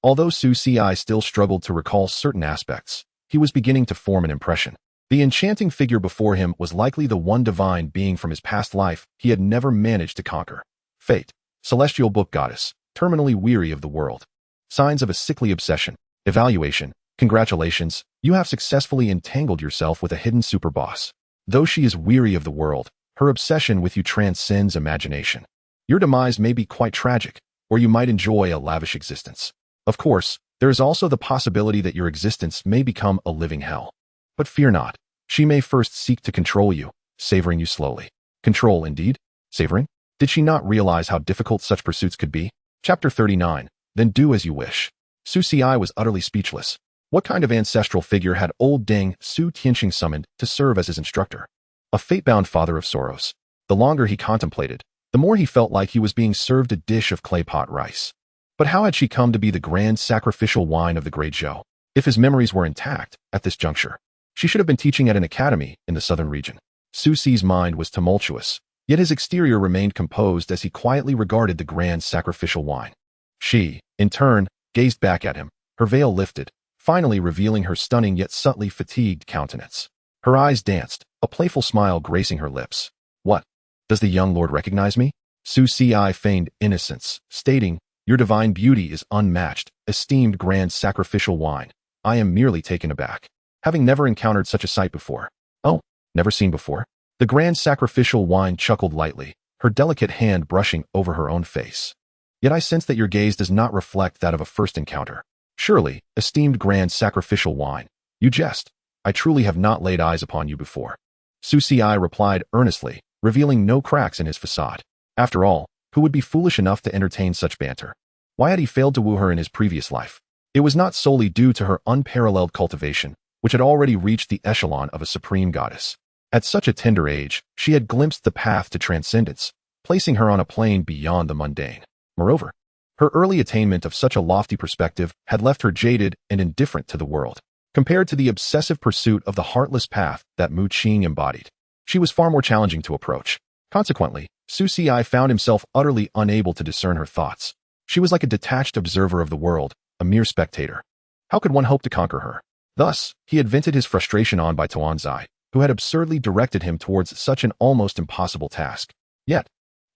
Although Su Xi still struggled to recall certain aspects, he was beginning to form an impression. The enchanting figure before him was likely the one divine being from his past life he had never managed to conquer. Fate, celestial book goddess, terminally weary of the world. Signs of a sickly obsession. Evaluation. Congratulations, you have successfully entangled yourself with a hidden superboss. Though she is weary of the world, her obsession with you transcends imagination. Your demise may be quite tragic, or you might enjoy a lavish existence. Of course, there is also the possibility that your existence may become a living hell. But fear not. She may first seek to control you, savoring you slowly. Control, indeed? Savoring? Did she not realize how difficult such pursuits could be? Chapter 39. Then do as you wish. Su Xi was utterly speechless. What kind of ancestral figure had old Deng Su Tianxing summoned to serve as his instructor? A fate-bound father of sorrows. The longer he contemplated, the more he felt like he was being served a dish of clay pot rice. But how had she come to be the grand sacrificial wine of the Great Zhou? If his memories were intact, at this juncture, she should have been teaching at an academy in the southern region. Su Xi's mind was tumultuous, yet his exterior remained composed as he quietly regarded the grand sacrificial wine. She, in turn, gazed back at him, her veil lifted, finally revealing her stunning yet subtly fatigued countenance. Her eyes danced, a playful smile gracing her lips. What? Does the young lord recognize me? Su Xi feigned innocence, stating, Your divine beauty is unmatched, esteemed grand sacrificial wine. I am merely taken aback, having never encountered such a sight before. Oh, never seen before? The grand sacrificial wine chuckled lightly, her delicate hand brushing over her own face. Yet I sense that your gaze does not reflect that of a first encounter. Surely, esteemed grand sacrificial wine, you jest. I truly have not laid eyes upon you before. Su Xi replied earnestly, revealing no cracks in his facade. After all, who would be foolish enough to entertain such banter? Why had he failed to woo her in his previous life? It was not solely due to her unparalleled cultivation, which had already reached the echelon of a supreme goddess. At such a tender age, she had glimpsed the path to transcendence, placing her on a plane beyond the mundane. Moreover, her early attainment of such a lofty perspective had left her jaded and indifferent to the world. Compared to the obsessive pursuit of the heartless path that Mu Qing embodied, she was far more challenging to approach. Consequently, Su Xi found himself utterly unable to discern her thoughts. She was like a detached observer of the world, a mere spectator. How could one hope to conquer her? Thus, he had vented his frustration on Bai Tuanzai, who had absurdly directed him towards such an almost impossible task. Yet,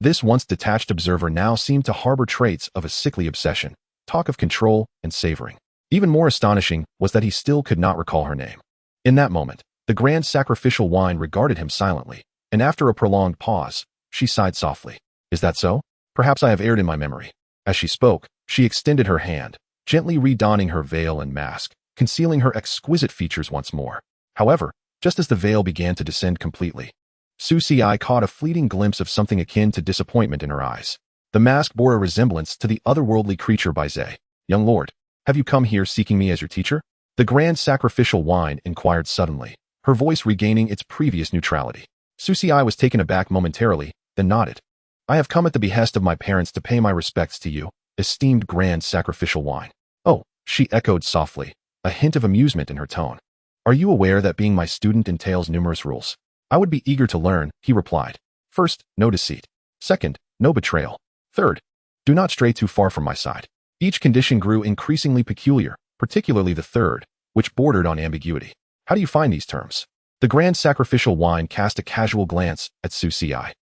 this once detached observer now seemed to harbor traits of a sickly obsession, talk of control and savoring. Even more astonishing was that he still could not recall her name. In that moment, the grand sacrificial wine regarded him silently, and after a prolonged pause, she sighed softly. Is that so? Perhaps I have erred in my memory. As she spoke, she extended her hand, gently redonning her veil and mask, concealing her exquisite features once more. However, just as the veil began to descend completely, Su Xi caught a fleeting glimpse of something akin to disappointment in her eyes. The mask bore a resemblance to the otherworldly creature Bai Zhe. Young lord, have you come here seeking me as your teacher? The grand sacrificial wine inquired suddenly, her voice regaining its previous neutrality. Su Xi was taken aback momentarily, then nodded. I have come at the behest of my parents to pay my respects to you, esteemed grand sacrificial wine. Oh, she echoed softly, a hint of amusement in her tone. Are you aware that being my student entails numerous rules? I would be eager to learn, he replied. First, no deceit. Second, no betrayal. Third, do not stray too far from my side. Each condition grew increasingly peculiar, particularly the third, which bordered on ambiguity. How do you find these terms? The grand sacrificial wine cast a casual glance at Su Xi.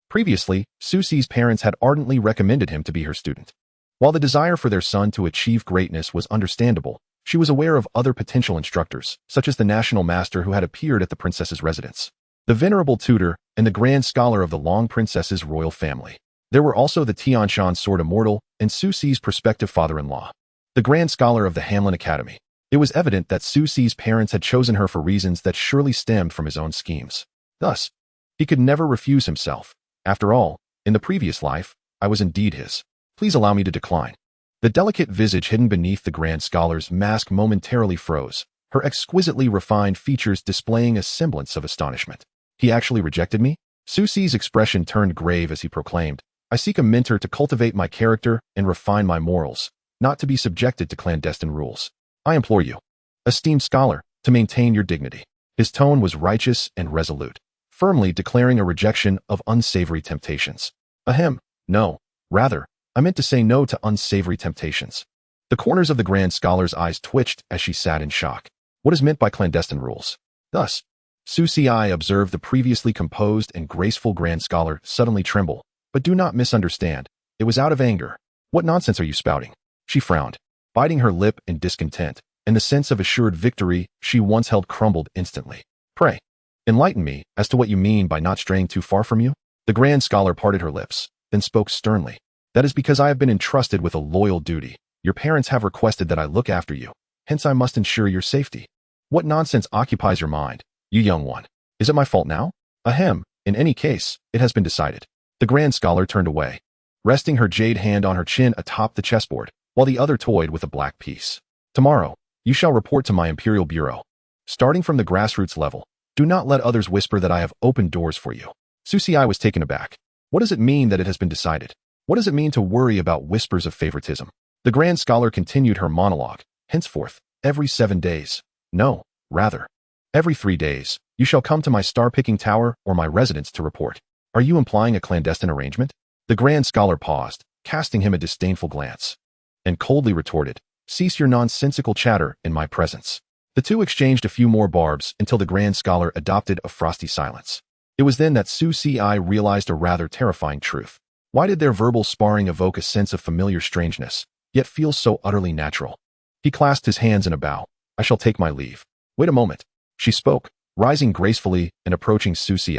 Previously, Su Xi's parents had ardently recommended him to be her student. While the desire for their son to achieve greatness was understandable, she was aware of other potential instructors, such as the national master who had appeared at the princess's residence, the venerable tutor, and the grand scholar of the Long princess's royal family. There were also the Tianshan sword Immortal and Su Xi's prospective father-in-law, the grand scholar of the Hanlin Academy. It was evident that Su Xi's parents had chosen her for reasons that surely stemmed from his own schemes. Thus, he could never refuse himself. After all, in the previous life, I was indeed his. Please allow me to decline. The delicate visage hidden beneath the grand scholar's mask momentarily froze, her exquisitely refined features displaying a semblance of astonishment. He actually rejected me? Su Xi's expression turned grave as he proclaimed, I seek a mentor to cultivate my character and refine my morals, not to be subjected to clandestine rules. I implore you, esteemed scholar, to maintain your dignity. His tone was righteous and resolute, firmly declaring a rejection of unsavory temptations. Ahem, no, rather, I meant to say no to unsavory temptations. The corners of the grand scholar's eyes twitched as she sat in shock. What is meant by clandestine rules? Thus, Su Xi observed the previously composed and graceful grand scholar suddenly tremble, but do not misunderstand. It was out of anger. What nonsense are you spouting? She frowned, biting her lip in discontent, and the sense of assured victory she once held crumbled instantly. Pray, enlighten me as to what you mean by not straying too far from you? The grand scholar parted her lips, then spoke sternly. That is because I have been entrusted with a loyal duty. Your parents have requested that I look after you, hence I must ensure your safety. What nonsense occupies your mind, you young one? Is it my fault now? Ahem, in any case, it has been decided. The grand scholar turned away, resting her jade hand on her chin atop the chessboard, while the other toyed with a black piece. Tomorrow, you shall report to my imperial bureau. Starting from the grassroots level, do not let others whisper that I have opened doors for you. Su Xi was taken aback. What does it mean that it has been decided? What does it mean to worry about whispers of favoritism? The grand scholar continued her monologue. Henceforth, every 7 days. No, rather, every 3 days, you shall come to my star-picking tower or my residence to report. Are you implying a clandestine arrangement? The grand scholar paused, casting him a disdainful glance, and coldly retorted, cease your nonsensical chatter in my presence. The two exchanged a few more barbs until the grand scholar adopted a frosty silence. It was then that Su Xi realized a rather terrifying truth. Why did their verbal sparring evoke a sense of familiar strangeness, yet feel so utterly natural? He clasped his hands in a bow. I shall take my leave. Wait a moment. She spoke, rising gracefully and approaching Su Xi,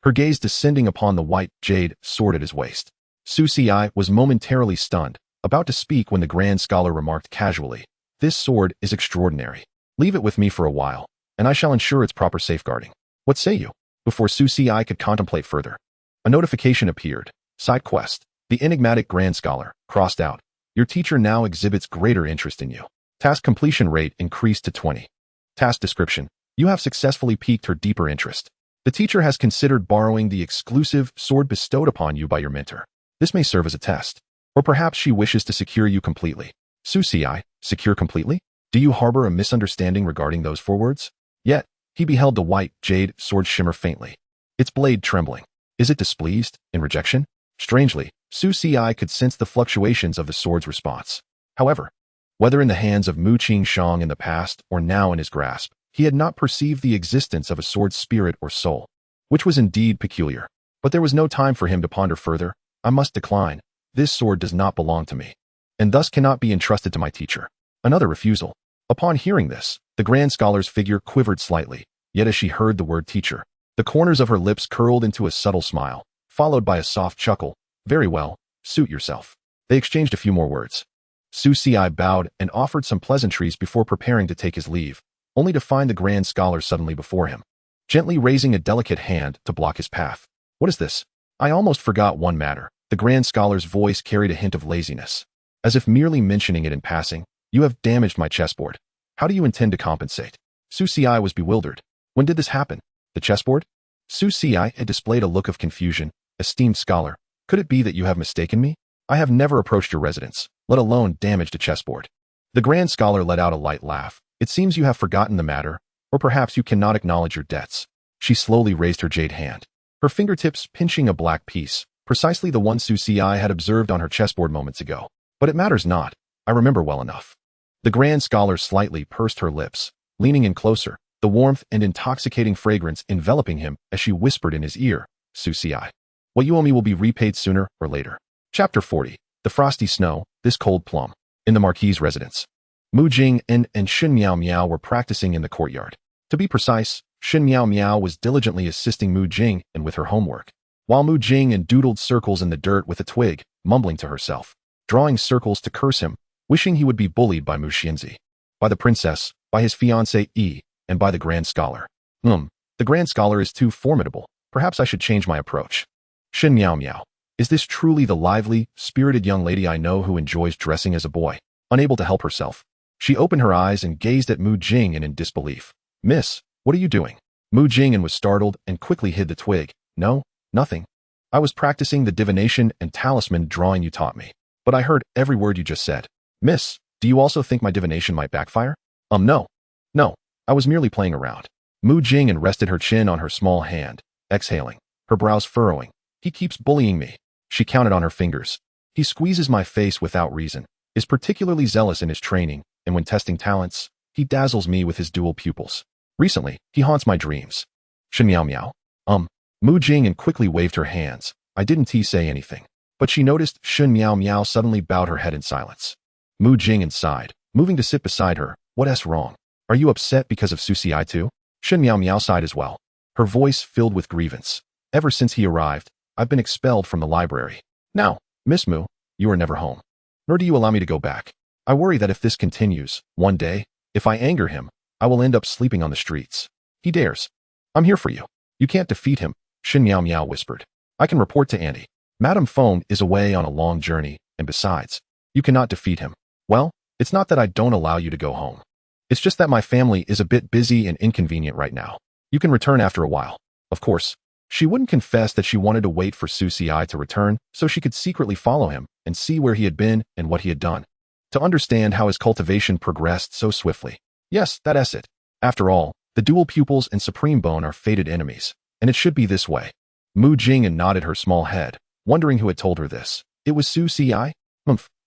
her gaze descending upon the white jade sword at his waist. Su Xi was momentarily stunned, about to speak when the grand scholar remarked casually, this sword is extraordinary. Leave it with me for a while, and I shall ensure its proper safeguarding. What say you? Before Su Xi could contemplate further, a notification appeared. Side quest. The enigmatic grand scholar crossed out. Your teacher now exhibits greater interest in you. Task completion rate increased to 20. Task description. You have successfully piqued her deeper interest. The teacher has considered borrowing the exclusive sword bestowed upon you by your mentor. This may serve as a test. Or perhaps she wishes to secure you completely. Susi, secure completely? Do you harbor a misunderstanding regarding those 4 words? Yet, he beheld the white jade sword shimmer faintly, its blade trembling. Is it displeased? In rejection? Strangely, Susi could sense the fluctuations of the sword's response. However, whether in the hands of Mu Qingshang in the past or now in his grasp, he had not perceived the existence of a sword's spirit or soul, which was indeed peculiar. But there was no time for him to ponder further. I must decline. This sword does not belong to me, and thus cannot be entrusted to my teacher. Another refusal. Upon hearing this, the Grand Scholar's figure quivered slightly, yet as she heard the word teacher, the corners of her lips curled into a subtle smile, followed by a soft chuckle. Very well, suit yourself. They exchanged a few more words. Susi bowed and offered some pleasantries before preparing to take his leave, only to find the Grand Scholar suddenly before him, gently raising a delicate hand to block his path. What is this? I almost forgot one matter. The Grand Scholar's voice carried a hint of laziness, as if merely mentioning it in passing. You have damaged my chessboard. How do you intend to compensate? Susi was bewildered. When did this happen? The chessboard? Susi had displayed a look of confusion. Esteemed scholar, could it be that you have mistaken me? I have never approached your residence, let alone damaged a chessboard. The Grand Scholar let out a light laugh. It seems you have forgotten the matter, or perhaps you cannot acknowledge your debts. She slowly raised her jade hand, her fingertips pinching a black piece, precisely the one Susi had observed on her chessboard moments ago. But it matters not. I remember well enough. The Grand Scholar slightly pursed her lips, leaning in closer, the warmth and intoxicating fragrance enveloping him as she whispered in his ear, Susi, what you owe me will be repaid sooner or later. Chapter 40. The Frosty Snow, This Cold Plum. In the Marquis's residence, Mu Jing and Shen Miao Miao were practicing in the courtyard. To be precise, Shen Miao Miao was diligently assisting Mu Jing and with her homework, while Mu Jing doodled circles in the dirt with a twig, mumbling to herself, drawing circles to curse him, wishing he would be bullied by Mu Xianxia, by the princess, by his fiancée Yi, and by the Grand Scholar. The Grand Scholar is too formidable. Perhaps I should change my approach. Shen Miao Miao. Is this truly the lively, spirited young lady I know who enjoys dressing as a boy? Unable to help herself, she opened her eyes and gazed at Mu Jing in disbelief. Miss, what are you doing? Mu Jing was startled and quickly hid the twig. No, nothing. I was practicing the divination and talisman drawing you taught me. But I heard every word you just said. Miss, do you also think my divination might backfire? No. No, I was merely playing around. Mu Jing rested her chin on her small hand, exhaling, her brows furrowing. He keeps bullying me. She counted on her fingers. He squeezes my face without reason, is particularly zealous in his training, and when testing talents, he dazzles me with his dual pupils. Recently, he haunts my dreams. Shen Miao Miao. Mu Jing quickly waved her hands. I didn't say anything, but she noticed Shen Miao Miao suddenly bowed her head in silence. Mu Jing sighed, moving to sit beside her. What's wrong? Are you upset because of Susi too? Shen Miao Miao sighed as well, her voice filled with grievance. Ever since he arrived, I've been expelled from the library. Now, Miss Mu, you are never home. Nor do you allow me to go back. I worry that if this continues, one day, if I anger him, I will end up sleeping on the streets. He dares. I'm here for you. You can't defeat him, Shen Miao Miao whispered. I can report to Auntie. Madame Feng is away on a long journey, and besides, you cannot defeat him. Well, it's not that I don't allow you to go home. It's just that my family is a bit busy and inconvenient right now. You can return after a while. Of course, she wouldn't confess that she wanted to wait for Susi to return so she could secretly follow him and see where he had been and what he had done, to understand how his cultivation progressed so swiftly. Yes, that's it. After all, the dual pupils and Supreme Bone are fated enemies, and it should be this way. Mu Jing nodded her small head, wondering who had told her this. It was Susi?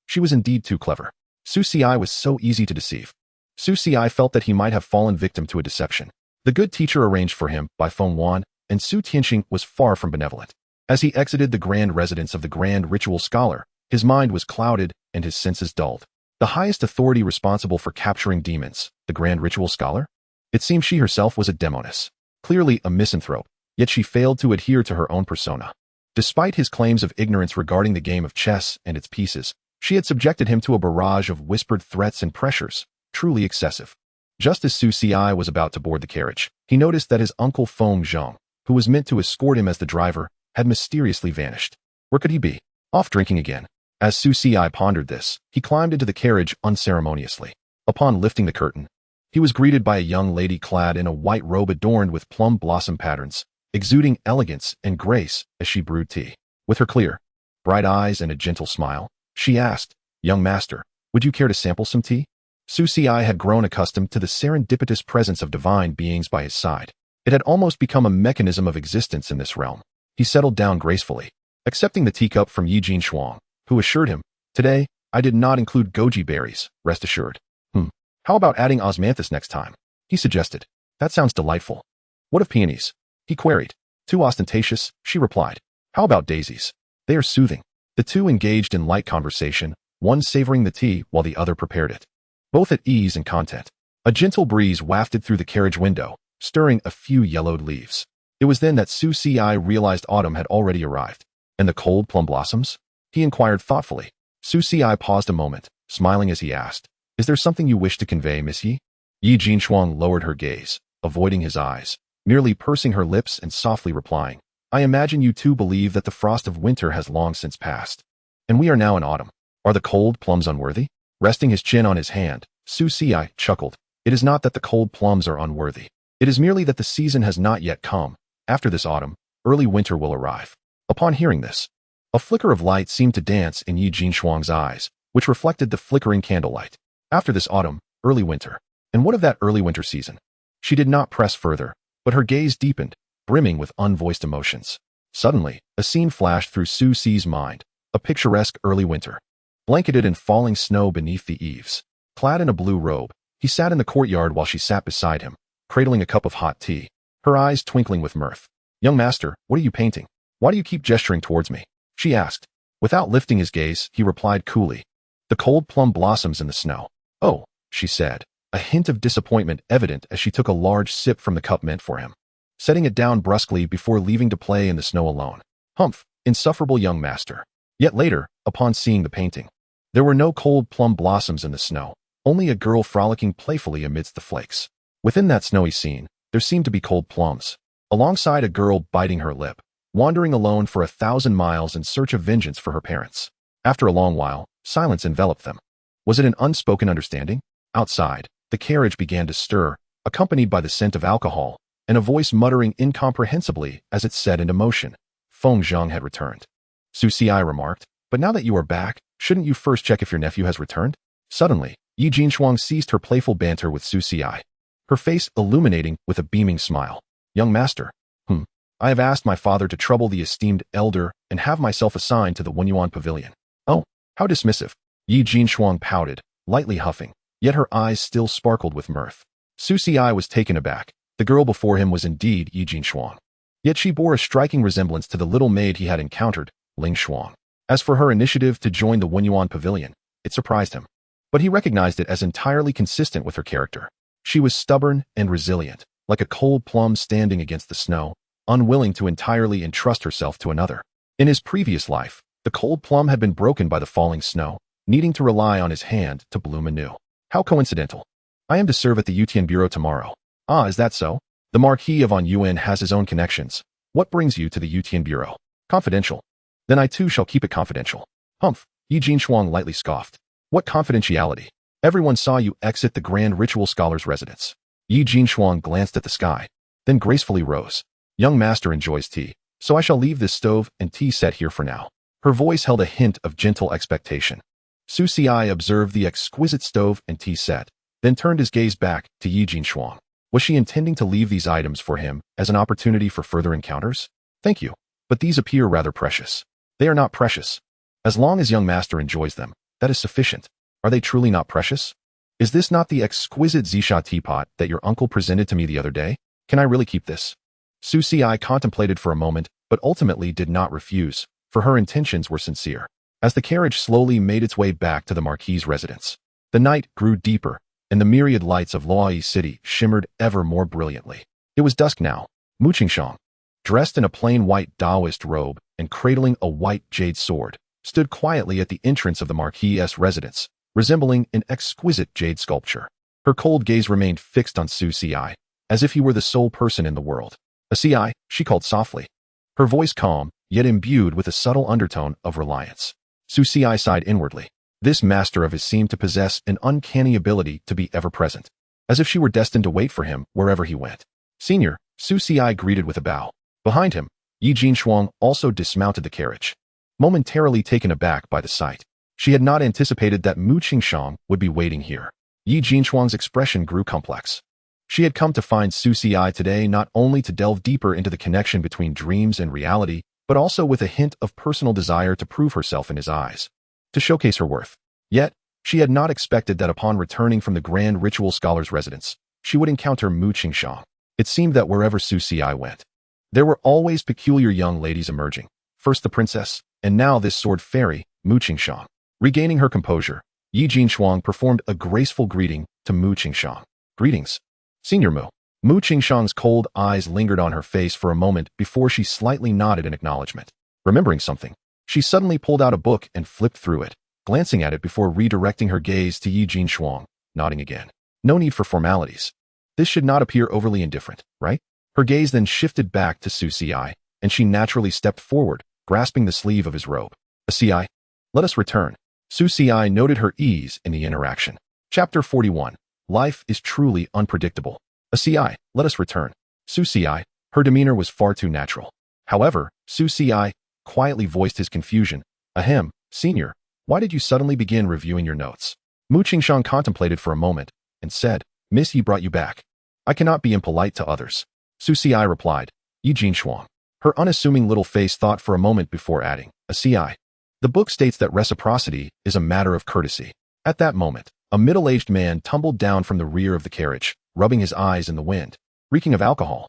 She was indeed too clever. Susi was so easy to deceive. Susi felt that he might have fallen victim to a deception. The good teacher arranged for him by Feng Wan, and Su Tianxing was far from benevolent. As he exited the grand residence of the grand ritual scholar, his mind was clouded and his senses dulled. The highest authority responsible for capturing demons, the grand ritual scholar? It seemed she herself was a demoness, clearly a misanthrope, yet she failed to adhere to her own persona. Despite his claims of ignorance regarding the game of chess and its pieces, she had subjected him to a barrage of whispered threats and pressures, truly excessive. Just as Susi was about to board the carriage, he noticed that his uncle Feng Zhong, who was meant to escort him as the driver, had mysteriously vanished. Where could he be? Off drinking again. As Susi pondered this, he climbed into the carriage unceremoniously. Upon lifting the curtain, he was greeted by a young lady clad in a white robe adorned with plum blossom patterns, exuding elegance and grace as she brewed tea. With her clear, bright eyes and a gentle smile, she asked, "Young master, would you care to sample some tea?" Xianxia had grown accustomed to the serendipitous presence of divine beings by his side. It had almost become a mechanism of existence in this realm. He settled down gracefully, accepting the teacup from Yi Jinshuang, who assured him, "Today, I did not include goji berries, rest assured." How about adding osmanthus next time?" he suggested. "That sounds delightful." "What of peonies?" he queried. "Too ostentatious," she replied. "How about daisies? They are soothing." The two engaged in light conversation, one savoring the tea while the other prepared it. Both at ease and content. A gentle breeze wafted through the carriage window, stirring a few yellowed leaves. It was then that Xianxia realized autumn had already arrived. "And the cold plum blossoms?" he inquired thoughtfully. Xianxia paused a moment, smiling as he asked, "Is there something you wish to convey, Miss Yi?" Yi Jinshuang lowered her gaze, avoiding his eyes, merely pursing her lips and softly replying, "I imagine you too believe that the frost of winter has long since passed. And we are now in autumn. Are the cold plums unworthy?" Resting his chin on his hand, Xianxia chuckled. "It is not that the cold plums are unworthy. It is merely that the season has not yet come. After this autumn, early winter will arrive." Upon hearing this, a flicker of light seemed to dance in Yi Jinshuang's eyes, which reflected the flickering candlelight. After this autumn, early winter. And what of that early winter season? She did not press further, but her gaze deepened, brimming with unvoiced emotions. Suddenly, a scene flashed through Xiaoxi's mind, a picturesque early winter. Blanketed in falling snow beneath the eaves, clad in a blue robe, he sat in the courtyard while she sat beside him, cradling a cup of hot tea, her eyes twinkling with mirth. "Young master, what are you painting? Why do you keep gesturing towards me?" she asked. Without lifting his gaze, he replied coolly, "The cold plum blossoms in the snow." "Oh," she said, a hint of disappointment evident as she took a large sip from the cup meant for him, setting it down brusquely before leaving to play in the snow alone. Humph, insufferable young master. Yet later, upon seeing the painting, there were no cold plum blossoms in the snow, only a girl frolicking playfully amidst the flakes. Within that snowy scene, there seemed to be cold plums, alongside a girl biting her lip, wandering alone for 1,000 miles in search of vengeance for her parents. After a long while, silence enveloped them. Was it an unspoken understanding? Outside, the carriage began to stir, accompanied by the scent of alcohol, and a voice muttering incomprehensibly as it set into motion. Feng Zhang had returned. Xianxia remarked, "But now that you are back, shouldn't you first check if your nephew has returned?" Suddenly, Yi Jinshuang ceased her playful banter with Xianxia, her face illuminating with a beaming smile. "Young master, I have asked my father to trouble the esteemed elder and have myself assigned to the Wenyuan Pavilion." "Oh, how dismissive." Yi Jinshuang pouted, lightly huffing, yet her eyes still sparkled with mirth. Xianxia was taken aback. The girl before him was indeed Yi Jinshuang. Yet she bore a striking resemblance to the little maid he had encountered, Ling Shuang. As for her initiative to join the Wenyuan Pavilion, it surprised him. But he recognized it as entirely consistent with her character. She was stubborn and resilient, like a cold plum standing against the snow, unwilling to entirely entrust herself to another. In his previous life, the cold plum had been broken by the falling snow, needing to rely on his hand to bloom anew. How coincidental. "I am to serve at the Yutian Bureau tomorrow." "Ah, is that so? The Marquis of Yuan has his own connections. What brings you to the Yutian Bureau?" "Confidential." "Then I too shall keep it confidential." "Humph," Yi Jinshuang lightly scoffed. "What confidentiality? Everyone saw you exit the Grand Ritual Scholar's residence." Yi Jinshuang glanced at the sky, then gracefully rose. "Young master enjoys tea, so I shall leave this stove and tea set here for now." Her voice held a hint of gentle expectation. Xianxia observed the exquisite stove and tea set, then turned his gaze back to Yi Jinshuang. Was she intending to leave these items for him as an opportunity for further encounters? "Thank you, but these appear rather precious." "They are not precious. As long as young master enjoys them, that is sufficient." "Are they truly not precious? Is this not the exquisite xixia teapot that your uncle presented to me the other day? Can I really keep this?" Xianxia contemplated for a moment, but ultimately did not refuse, for her intentions were sincere. As the carriage slowly made its way back to the Marquis's residence, the night grew deeper, and the myriad lights of Luoyi City shimmered ever more brilliantly. It was dusk now. Mu Qingshang, dressed in a plain white Taoist robe and cradling a white jade sword, stood quietly at the entrance of the Marquis's residence, resembling an exquisite jade sculpture. Her cold gaze remained fixed on Xianxia, as if he were the sole person in the world. "Xianxia," she called softly, her voice calm, yet imbued with a subtle undertone of reliance. Xianxia sighed inwardly. This master of his seemed to possess an uncanny ability to be ever present, as if she were destined to wait for him wherever he went. Senior, Su Xi greeted with a bow. Behind him, Yi Jinshuang also dismounted the carriage, momentarily taken aback by the sight. She had not anticipated that Mu Qingshang would be waiting here. Yi Jinshuang's expression grew complex. She had come to find Su Xi today not only to delve deeper into the connection between dreams and reality, but also with a hint of personal desire to prove herself in his eyes, to showcase her worth. Yet, she had not expected that upon returning from the grand ritual scholar's residence, she would encounter Mu Qingshang. It seemed that wherever Su Xi went, there were always peculiar young ladies emerging, first the princess, and now this sword fairy, Mu Qingshang. Regaining her composure, Yi Jinshuang performed a graceful greeting to Mu Qingshang. Greetings, Senior Mu. Mu Qingshang's cold eyes lingered on her face for a moment before she slightly nodded in acknowledgement. Remembering something, she suddenly pulled out a book and flipped through it, glancing at it before redirecting her gaze to Yi Jinshuang, nodding again. No need for formalities. This should not appear overly indifferent, right? Her gaze then shifted back to Su Xi, and she naturally stepped forward, grasping the sleeve of his robe. Xi, let us return. Su Xi noted her ease in the interaction. Chapter 41. Life is truly unpredictable. Xi, let us return. Su Xi, her demeanor was far too natural. However, Su Xi quietly voiced his confusion. Ahem, Senior, why did you suddenly begin reviewing your notes? Mu Qingshang contemplated for a moment and said, Miss Yi brought you back. I cannot be impolite to others. Su Xi replied. Yi Jinshuang. Her unassuming little face thought for a moment before adding, Xi. The book states that reciprocity is a matter of courtesy. At that moment, a middle-aged man tumbled down from the rear of the carriage, rubbing his eyes in the wind, reeking of alcohol.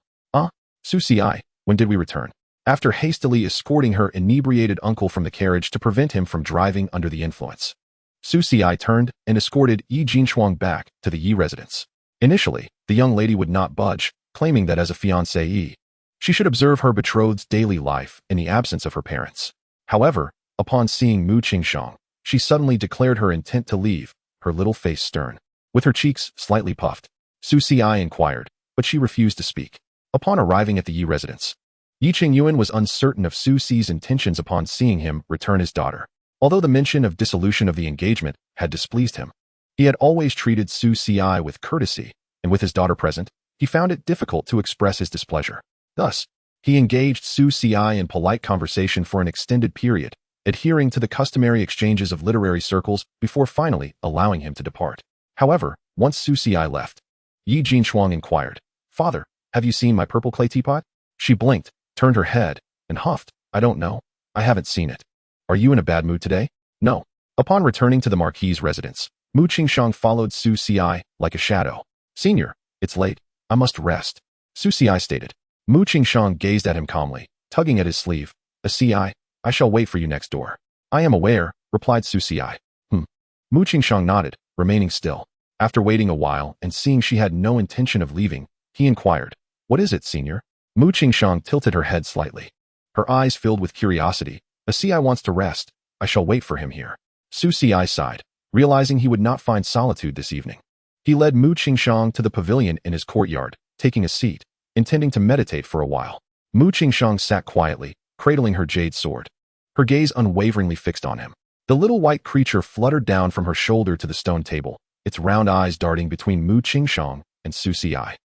Su Xi, when did we return? After hastily escorting her inebriated uncle from the carriage to prevent him from driving under the influence, Su Xi turned and escorted Yi Jinshuang back to the Yi residence. Initially, the young lady would not budge, claiming that as a fiancée, she should observe her betrothed's daily life in the absence of her parents. However, upon seeing Mu Qingshang, she suddenly declared her intent to leave, her little face stern. With her cheeks slightly puffed, Su Xi inquired, but she refused to speak. Upon arriving at the Yi residence, Yi Qingyuan was uncertain of Su Xi's intentions upon seeing him return his daughter. Although the mention of dissolution of the engagement had displeased him, he had always treated Su Xi with courtesy, and with his daughter present, he found it difficult to express his displeasure. Thus, he engaged Su Xi in polite conversation for an extended period, adhering to the customary exchanges of literary circles before finally allowing him to depart. However, once Su Xi left, Yi Jinshuang inquired, Father, have you seen my purple clay teapot? She blinked, turned her head, and huffed, I don't know. I haven't seen it. Are you in a bad mood today? No. Upon returning to the Marquis's residence, Mu Qingshang followed Su Xi like a shadow. Senior, it's late. I must rest. Su Xi stated. Mu Qingshang gazed at him calmly, tugging at his sleeve. Xi, I shall wait for you next door. I am aware, replied Su Xi. Mu Qingshang nodded, remaining still. After waiting a while and seeing she had no intention of leaving, he inquired, What is it, Senior? Mu Qingshang tilted her head slightly. Her eyes filled with curiosity. Xi wants to rest. I shall wait for him here. Su Xi sighed, realizing he would not find solitude this evening. He led Mu Qingshang to the pavilion in his courtyard, taking a seat, intending to meditate for a while. Mu Qingshang sat quietly, cradling her jade sword, her gaze unwaveringly fixed on him. The little white creature fluttered down from her shoulder to the stone table, its round eyes darting between Mu Qingshang and Su Xi.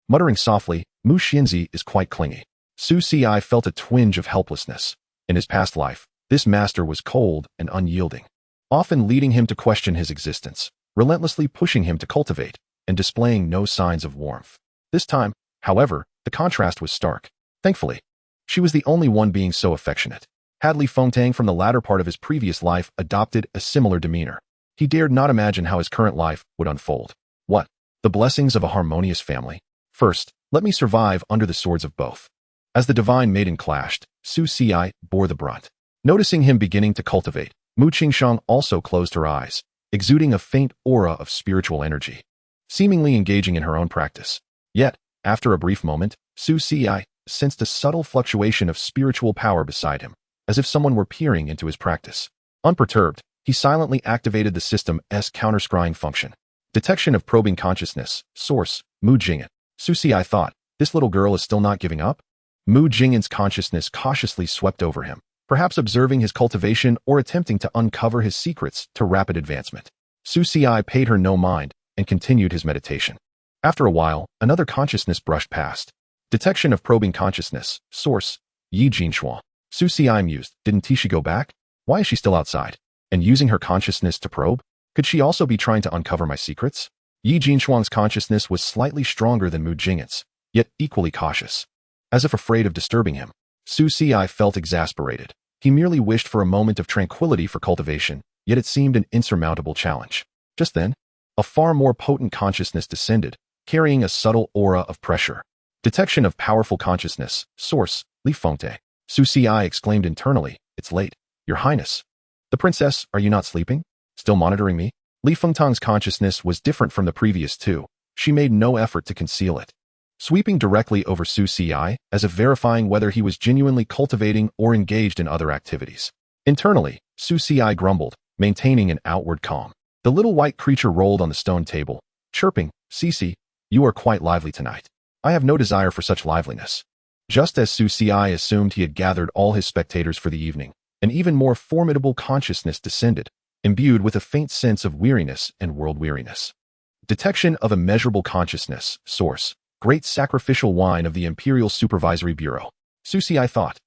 Muttering softly, Mu Xianxi is quite clingy. Su Xi felt a twinge of helplessness. In his past life, this master was cold and unyielding, often leading him to question his existence, relentlessly pushing him to cultivate, and displaying no signs of warmth. This time, however, the contrast was stark. Thankfully, she was the only one being so affectionate. Had Li Fengtang from the latter part of his previous life adopted a similar demeanor, he dared not imagine how his current life would unfold. What? The blessings of a harmonious family. First, let me survive under the swords of both. As the divine maiden clashed, Su Xi bore the brunt. Noticing him beginning to cultivate, Mu Qingshang also closed her eyes, exuding a faint aura of spiritual energy, seemingly engaging in her own practice. Yet, after a brief moment, Su Xi sensed a subtle fluctuation of spiritual power beside him, as if someone were peering into his practice. Unperturbed, he silently activated the system's counter-scrying function. Detection of probing consciousness. Source, Mu Jingyan. Su Xi thought, this little girl is still not giving up? Mu Jingyan's consciousness cautiously swept over him, perhaps observing his cultivation or attempting to uncover his secrets to rapid advancement. Su Xi paid her no mind and continued his meditation. After a while, another consciousness brushed past. Detection of probing consciousness. Source: Yi Jinshuang. Su Xi mused, didn't she go back? Why is she still outside? And using her consciousness to probe? Could she also be trying to uncover my secrets? Yi Jinshuang's consciousness was slightly stronger than Mu Jingyan's, yet equally cautious. As if afraid of disturbing him, Su Xi felt exasperated. He merely wished for a moment of tranquility for cultivation, yet it seemed an insurmountable challenge. Just then, a far more potent consciousness descended, carrying a subtle aura of pressure. Detection of powerful consciousness. Source: Li Fengte. Su Xi exclaimed internally, it's late. Your Highness. The princess, are you not sleeping? Still monitoring me? Li Fengtang's consciousness was different from the previous two. She made no effort to conceal it. Sweeping directly over Su Xi, as if verifying whether he was genuinely cultivating or engaged in other activities. Internally, Su Xi grumbled, maintaining an outward calm. The little white creature rolled on the stone table, chirping, Cici, you are quite lively tonight. I have no desire for such liveliness. Just as Su Xi assumed he had gathered all his spectators for the evening, an even more formidable consciousness descended, imbued with a faint sense of weariness and world-weariness. Detection of immeasurable consciousness. Source: Great Sacrificial Wine of the Imperial Supervisory Bureau. Su Xi thought.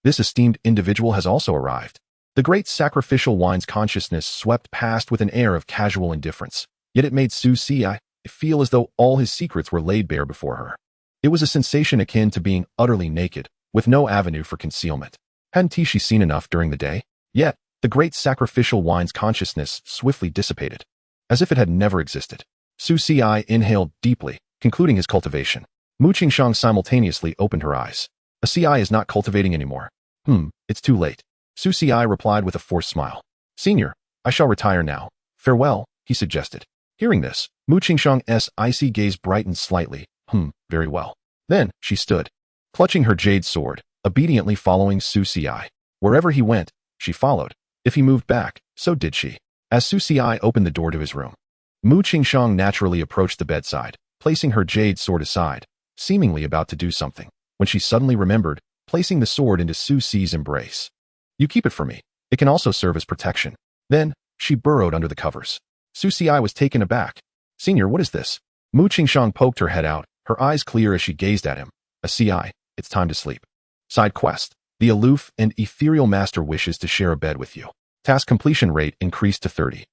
This esteemed individual has also arrived. The Great Sacrificial Wine's consciousness swept past with an air of casual indifference, yet it made Su Xi feel as though all his secrets were laid bare before her. It was a sensation akin to being utterly naked, with no avenue for concealment. Hadn't she seen enough during the day? Yet, the Great Sacrificial Wine's consciousness swiftly dissipated, as if it had never existed. Su Xi inhaled deeply, concluding his cultivation. Mu Qingshang simultaneously opened her eyes. A Ci is not cultivating anymore. It's too late. Su Xi replied with a forced smile. Senior, I shall retire now. Farewell, he suggested. Hearing this, Mu Qingshang's icy gaze brightened slightly. Very well. Then, she stood, clutching her jade sword, obediently following Su Xi. Wherever he went, she followed. If he moved back, so did she. As Su Xi opened the door to his room, Mu Qingshang naturally approached the bedside, placing her jade sword aside, seemingly about to do something, when she suddenly remembered, placing the sword into Su Xi's embrace. You keep it for me. It can also serve as protection. Then, she burrowed under the covers. Su Xi was taken aback. Senior, what is this? Mu Qingshang poked her head out, her eyes clear as she gazed at him. A Ci, it's time to sleep. Side quest. The aloof and ethereal master wishes to share a bed with you. Task completion rate increased to 30.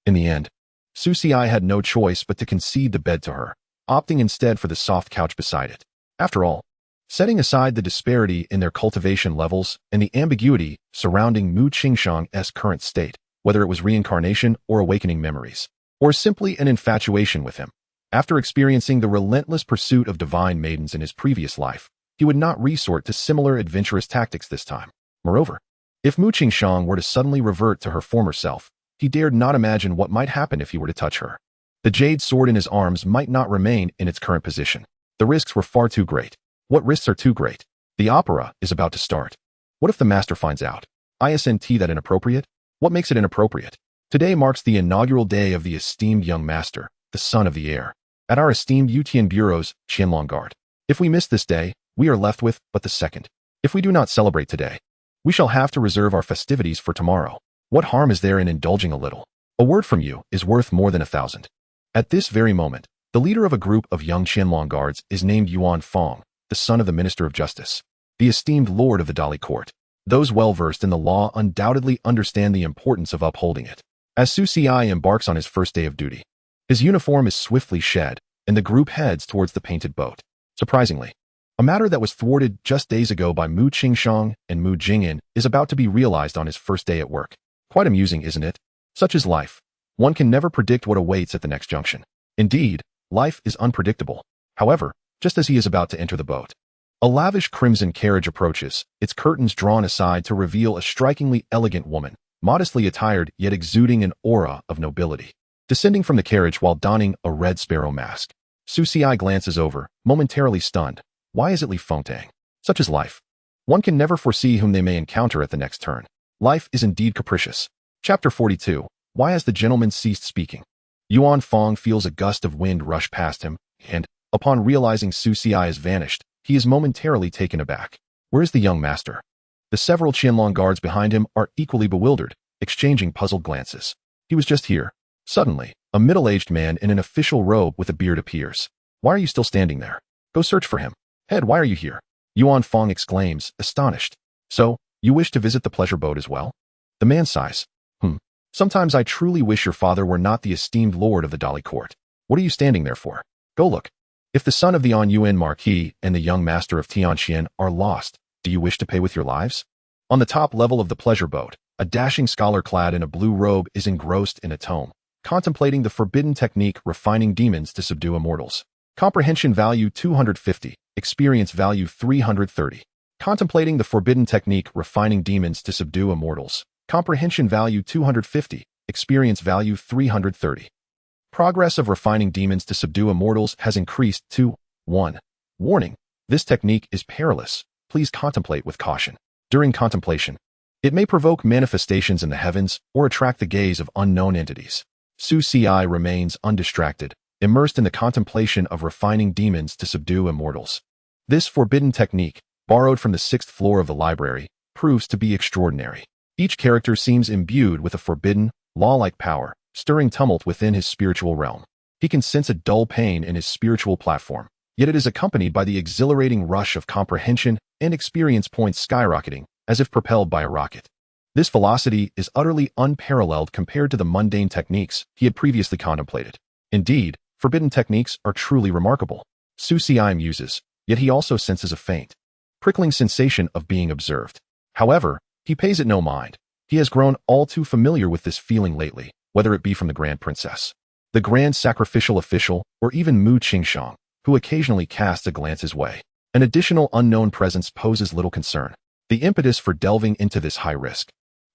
In the end, Su Xi had no choice but to concede the bed to her, opting instead for the soft couch beside it. After all, setting aside the disparity in their cultivation levels and the ambiguity surrounding Mu Qingshang's current state, whether it was reincarnation or awakening memories, or simply an infatuation with him, after experiencing the relentless pursuit of divine maidens in his previous life, he would not resort to similar adventurous tactics this time. Moreover, if Mu Qingshang were to suddenly revert to her former self, he dared not imagine what might happen if he were to touch her. The jade sword in his arms might not remain in its current position. The risks were far too great. What risks are too great? The opera is about to start. What if the master finds out? Isn't that inappropriate? What makes it inappropriate? Today marks the inaugural day of the esteemed young master, the son of the heir, at our esteemed Yutian Bureau's Qianlong Guard. If we miss this day, we are left with but the second. If we do not celebrate today, we shall have to reserve our festivities for tomorrow. What harm is there in indulging a little? A word from you is worth more than 1,000. At this very moment, the leader of a group of young Qianlong Guards is named Yuan Fong, the son of the Minister of Justice, the esteemed lord of the Dali Court. Those well-versed in the law undoubtedly understand the importance of upholding it. As Su Xi embarks on his first day of duty, his uniform is swiftly shed, and the group heads towards the painted boat. Surprisingly, a matter that was thwarted just days ago by Mu Qingshang and Mu Jingyan is about to be realized on his first day at work. Quite amusing, isn't it? Such is life. One can never predict what awaits at the next junction. Indeed, life is unpredictable. However, just as he is about to enter the boat, a lavish crimson carriage approaches, its curtains drawn aside to reveal a strikingly elegant woman, modestly attired yet exuding an aura of nobility. Descending from the carriage while donning a red sparrow mask, Su Xi glances over, momentarily stunned. Why is it Li Fengtang? Such is life. One can never foresee whom they may encounter at the next turn. Life is indeed capricious. Chapter 42. Why has the gentleman ceased speaking? Yuan Fong feels a gust of wind rush past him, and, upon realizing Su Xi has vanished, he is momentarily taken aback. Where is the young master? The several Qianlong guards behind him are equally bewildered, exchanging puzzled glances. He was just here. Suddenly, a middle-aged man in an official robe with a beard appears. Why are you still standing there? Go search for him. Head, why are you here? Yuan Fong exclaims, astonished. So, you wish to visit the pleasure boat as well? The man sighs. Sometimes I truly wish your father were not the esteemed lord of the Dali court. What are you standing there for? Go look. If the son of the On Yuan Marquis and the young master of Tianxian are lost, do you wish to pay with your lives? On the top level of the pleasure boat, a dashing scholar clad in a blue robe is engrossed in a tome, contemplating the forbidden technique refining demons to subdue immortals. Comprehension value 250, experience value 330. Contemplating the forbidden technique refining demons to subdue immortals. Comprehension value 250, experience value 330. Progress of refining demons to subdue immortals has increased to 1. Warning: this technique is perilous. Please contemplate with caution. During contemplation, it may provoke manifestations in the heavens or attract the gaze of unknown entities. Su Ci remains undistracted, immersed in the contemplation of refining demons to subdue immortals. This forbidden technique, borrowed from the 6th floor of the library, proves to be extraordinary. Each character seems imbued with a forbidden, law-like power, stirring tumult within his spiritual realm. He can sense a dull pain in his spiritual platform, yet it is accompanied by the exhilarating rush of comprehension and experience points skyrocketing, as if propelled by a rocket. This velocity is utterly unparalleled compared to the mundane techniques he had previously contemplated. Indeed, forbidden techniques are truly remarkable. Su Ci muses, yet he also senses a faint, prickling sensation of being observed. However, he pays it no mind. He has grown all too familiar with this feeling lately, whether it be from the Grand Princess, the Grand Sacrificial Official, or even Mu Qingshang, who occasionally casts a glance his way. An additional unknown presence poses little concern. The impetus for delving into this high-risk,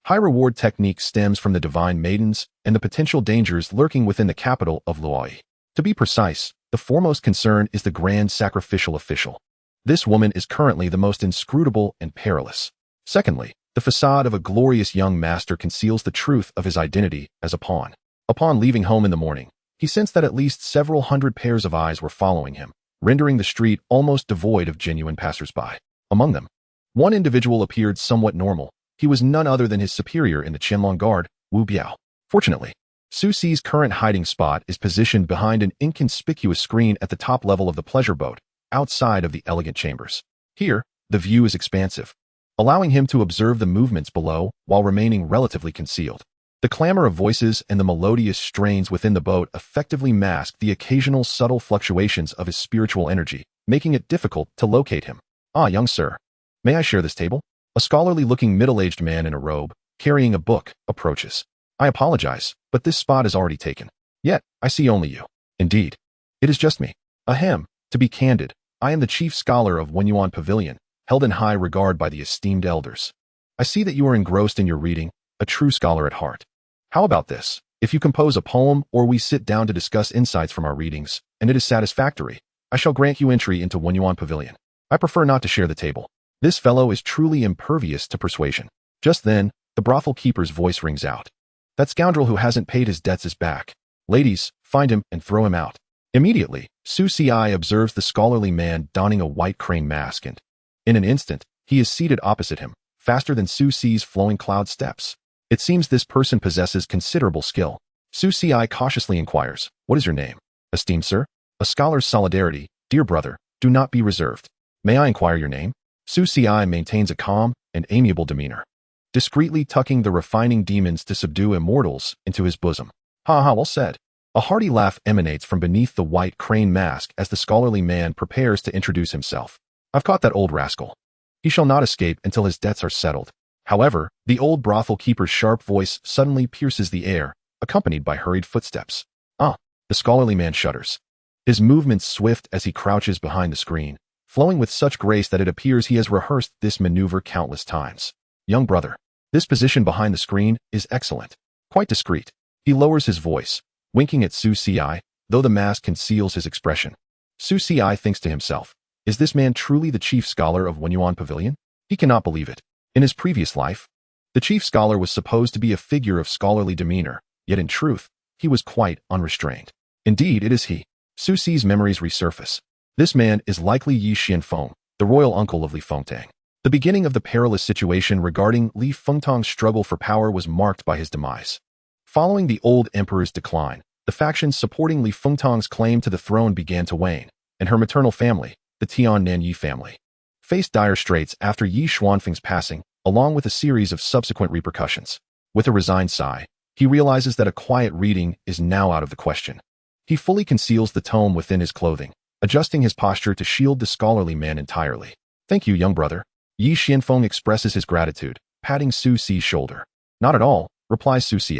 high-reward technique stems from the divine maidens and the potential dangers lurking within the capital of Luoyi. To be precise, the foremost concern is the Grand Sacrificial Official. This woman is currently the most inscrutable and perilous. Secondly, the facade of a glorious young master conceals the truth of his identity as a pawn. Upon leaving home in the morning, he sensed that at least several hundred pairs of eyes were following him, rendering the street almost devoid of genuine passersby. Among them, one individual appeared somewhat normal. He was none other than his superior in the Qianlong Guard, Wu Biao. Fortunately, Su Ci's current hiding spot is positioned behind an inconspicuous screen at the top level of the pleasure boat, outside of the elegant chambers. Here, the view is expansive, allowing him to observe the movements below while remaining relatively concealed. The clamor of voices and the melodious strains within the boat effectively mask the occasional subtle fluctuations of his spiritual energy, making it difficult to locate him. Ah, young sir, may I share this table? A scholarly-looking middle-aged man in a robe, carrying a book, approaches. I apologize, but this spot is already taken. Yet, I see only you. Indeed, it is just me. Ahem, to be candid, I am the chief scholar of Wenyuan Pavilion, held in high regard by the esteemed elders. I see that you are engrossed in your reading, a true scholar at heart. How about this? If you compose a poem or we sit down to discuss insights from our readings, and it is satisfactory, I shall grant you entry into Wenyuan Pavilion. I prefer not to share the table. This fellow is truly impervious to persuasion. Just then, the brothel keeper's voice rings out. That scoundrel who hasn't paid his debts is back. Ladies, find him and throw him out. Immediately, Su Ci observes the scholarly man donning a white crane mask and, in an instant, he is seated opposite him, faster than Su Ci's flowing cloud steps. It seems this person possesses considerable skill. Su Ci cautiously inquires, "What is your name?" "Esteemed sir, a scholar's solidarity, dear brother, do not be reserved. May I inquire your name?" Su Ci maintains a calm and amiable demeanor, discreetly tucking the refining demons to subdue immortals into his bosom. Ha ha, well said. A hearty laugh emanates from beneath the white crane mask as the scholarly man prepares to introduce himself. I've caught that old rascal. He shall not escape until his debts are settled. However, the old brothel keeper's sharp voice suddenly pierces the air, accompanied by hurried footsteps. Ah, the scholarly man shudders. His movements swift as he crouches behind the screen, flowing with such grace that it appears he has rehearsed this maneuver countless times. Young brother, this position behind the screen is excellent. Quite discreet. He lowers his voice, winking at Su Ci, though the mask conceals his expression. Su Ci thinks to himself, is this man truly the chief scholar of Wenyuan Pavilion? He cannot believe it. In his previous life, the chief scholar was supposed to be a figure of scholarly demeanor, yet in truth, he was quite unrestrained. Indeed, it is he. Su Ci's memories resurface. This man is likely Yi Xianfeng, the royal uncle of Li Fengtang. The beginning of the perilous situation regarding Li Fengtong's struggle for power was marked by his demise. Following the old emperor's decline, the factions supporting Li Fengtong's claim to the throne began to wane, and her maternal family, the Tian Nanyi family, faced dire straits after Yi Xuanfeng's passing, along with a series of subsequent repercussions. With a resigned sigh, he realizes that a quiet reading is now out of the question. He fully conceals the tome within his clothing, adjusting his posture to shield the scholarly man entirely. "Thank you, young brother." Yi Xianfeng expresses his gratitude, patting Su Si's shoulder. "Not at all," replies Su Si.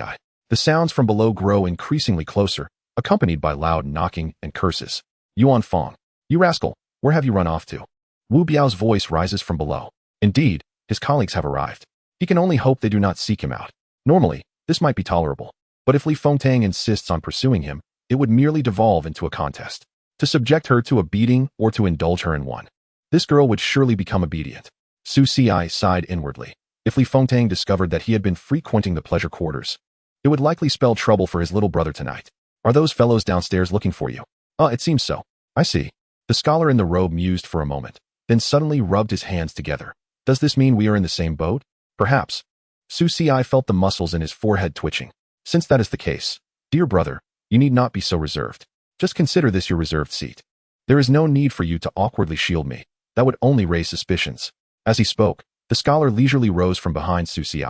The sounds from below grow increasingly closer, accompanied by loud knocking and curses. "Yuan Feng, you rascal, where have you run off to?" Wu Biao's voice rises from below. Indeed, his colleagues have arrived. He can only hope they do not seek him out. Normally, this might be tolerable, but if Li Fengtong insists on pursuing him, it would merely devolve into a contest. To subject her to a beating or to indulge her in one. This girl would surely become obedient. Su Si sighed inwardly. If Li Fengtong discovered that he had been frequenting the pleasure quarters, it would likely spell trouble for his little brother tonight. "Are those fellows downstairs looking for you?" It seems so." "I see." The scholar in the robe mused for a moment, then suddenly rubbed his hands together. "Does this mean we are in the same boat?" "Perhaps." Su Si felt the muscles in his forehead twitching. "Since that is the case, dear brother, you need not be so reserved. Just consider this your reserved seat. There is no need for you to awkwardly shield me. That would only raise suspicions." As he spoke, the scholar leisurely rose from behind Su Si,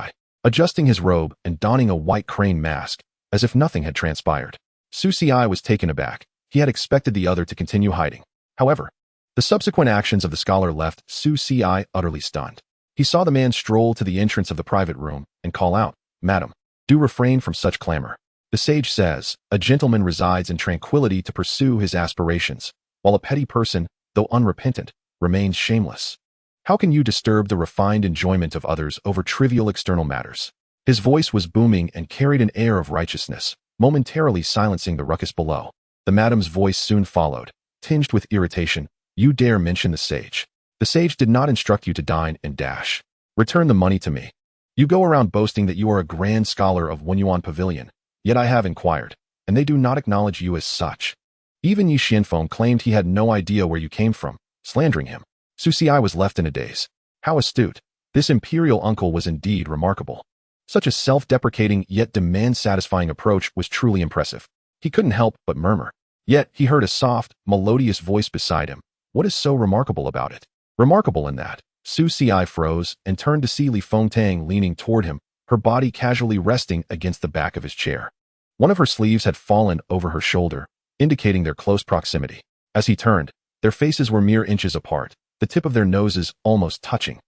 adjusting his robe and donning a white crane mask, as if nothing had transpired. Su Si was taken aback. He had expected the other to continue hiding. However, the subsequent actions of the scholar left Su Si utterly stunned. He saw the man stroll to the entrance of the private room and call out, "Madam, do refrain from such clamor. The sage says, a gentleman resides in tranquility to pursue his aspirations, while a petty person, though unrepentant, remains shameless. How can you disturb the refined enjoyment of others over trivial external matters?" His voice was booming and carried an air of righteousness, momentarily silencing the ruckus below. The madam's voice soon followed, tinged with irritation. "You dare mention the sage? The sage did not instruct you to dine and dash. Return the money to me. You go around boasting that you are a grand scholar of Wenyuan Pavilion, yet I have inquired, and they do not acknowledge you as such. Even Yi Xianfeng claimed he had no idea where you came from, slandering him." Su Si was left in a daze. How astute. This imperial uncle was indeed remarkable. Such a self-deprecating yet demand-satisfying approach was truly impressive. He couldn't help but murmur. Yet he heard a soft, melodious voice beside him. What is so remarkable about it? Remarkable in that. Su Si froze and turned to see Li Fengtong leaning toward him, her body casually resting against the back of his chair. One of her sleeves had fallen over her shoulder, indicating their close proximity. As he turned, their faces were mere inches apart, the tip of their noses almost touching.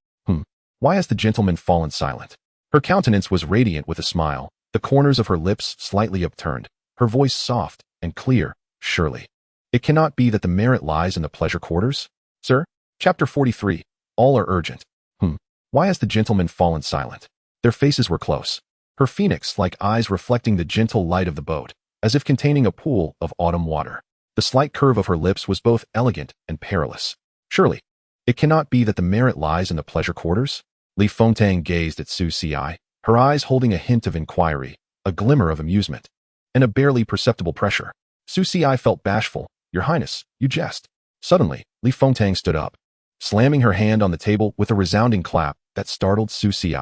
Why has the gentleman fallen silent?" Her countenance was radiant with a smile, the corners of her lips slightly upturned, her voice soft and clear. "Surely, it cannot be that the merit lies in the pleasure quarters?" "Sir?" Chapter 43. All are urgent. Why has the gentleman fallen silent?" Their faces were close, her phoenix-like eyes reflecting the gentle light of the boat, as if containing a pool of autumn water. The slight curve of her lips was both elegant and perilous. "Surely, it cannot be that the merit lies in the pleasure quarters?" Li Fengtong gazed at Su Si, her eyes holding a hint of inquiry, a glimmer of amusement, and a barely perceptible pressure. Su Si felt bashful. "Your Highness, you jest." Suddenly, Li Fengtong stood up, slamming her hand on the table with a resounding clap that startled Su Si.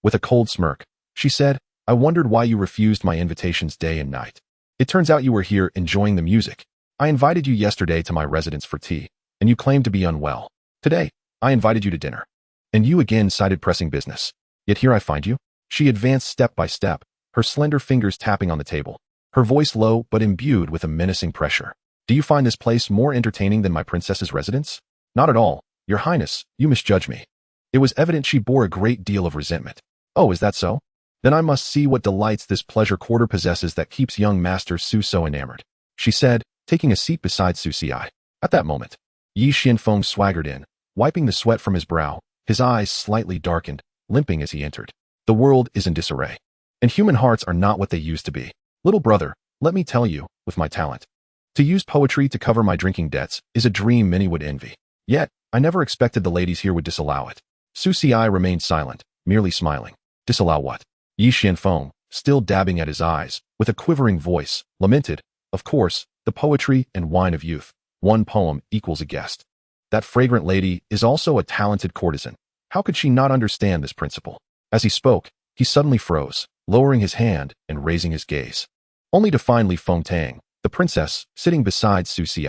With a cold smirk, she said, "I wondered why you refused my invitations day and night. It turns out you were here enjoying the music. I invited you yesterday to my residence for tea, and you claimed to be unwell. Today, I invited you to dinner, and you again cited pressing business. Yet here I find you." She advanced step by step, her slender fingers tapping on the table, her voice low but imbued with a menacing pressure. "Do you find this place more entertaining than my princess's residence?" "Not at all, Your Highness, you misjudge me." It was evident she bore a great deal of resentment. "Oh, is that so? Then I must see what delights this pleasure quarter possesses that keeps young Master Su so enamored," she said, taking a seat beside Su Si. At that moment, Yi Xianfeng swaggered in, wiping the sweat from his brow, his eyes slightly darkened, limping as he entered. "The world is in disarray, and human hearts are not what they used to be. Little brother, let me tell you, with my talent, to use poetry to cover my drinking debts is a dream many would envy. Yet, I never expected the ladies here would disallow it." Su Si remained silent, merely smiling. "Disallow what?" Yi Xianfeng, still dabbing at his eyes, with a quivering voice, lamented, "Of course, the poetry and wine of youth. One poem equals a guest. That fragrant lady is also a talented courtesan. How could she not understand this principle? As he spoke, he suddenly froze, lowering his hand and raising his gaze, only to find Li Fengtang, the princess, sitting beside Su Xi.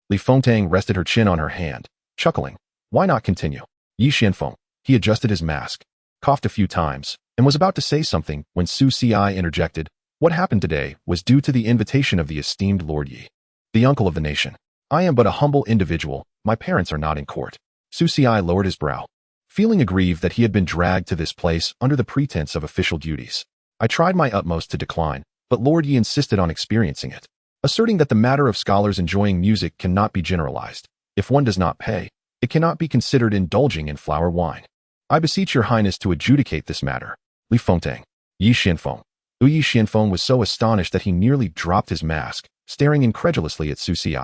Li Fengtang rested her chin on her hand, chuckling. Why not continue? Yi Xianfeng. He adjusted his mask, coughed a few times, and was about to say something when Su Xi interjected. What happened today was due to the invitation of the esteemed Lord Yi, the uncle of the nation. I am but a humble individual. My parents are not in court. Su Xi lowered his brow, feeling aggrieved that he had been dragged to this place under the pretense of official duties. I tried my utmost to decline, but Lord Yi insisted on experiencing it, asserting that the matter of scholars enjoying music cannot be generalized. If one does not pay, it cannot be considered indulging in flower wine. I beseech your highness to adjudicate this matter. Li Fengtang. Yi Xianfeng. Yi Xianfeng was so astonished that he nearly dropped his mask, staring incredulously at Su Xi,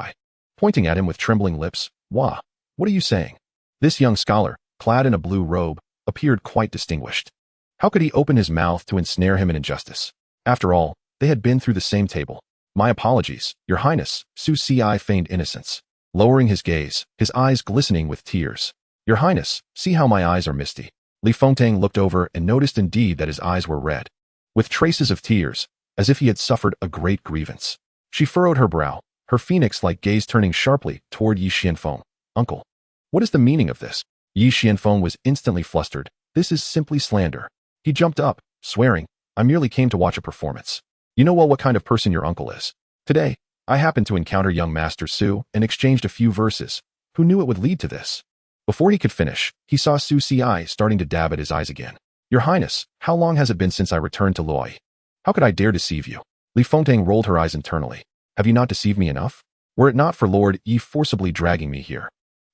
pointing at him with trembling lips. Wah, what are you saying? This young scholar, clad in a blue robe, appeared quite distinguished. How could he open his mouth to ensnare him in injustice? After all, they had been through the same table. My apologies, your highness. Su Xi feigned innocence, lowering his gaze, his eyes glistening with tears. Your highness, see how my eyes are misty. Li Fengtang looked over and noticed indeed that his eyes were red, with traces of tears, as if he had suffered a great grievance. She furrowed her brow, her phoenix-like gaze turning sharply toward Yi Xianfeng. Uncle, what is the meaning of this? Yi Xianfeng was instantly flustered. This is simply slander. He jumped up, swearing, I merely came to watch a performance. You know well what kind of person your uncle is. Today, I happened to encounter young Master Su and exchanged a few verses. Who knew it would lead to this? Before he could finish, he saw Su Xi starting to dab at his eyes again. Your highness, how long has it been since I returned to Loi? How could I dare deceive you? Li Fengtang rolled her eyes internally. Have you not deceived me enough? Were it not for Lord Yi forcibly dragging me here,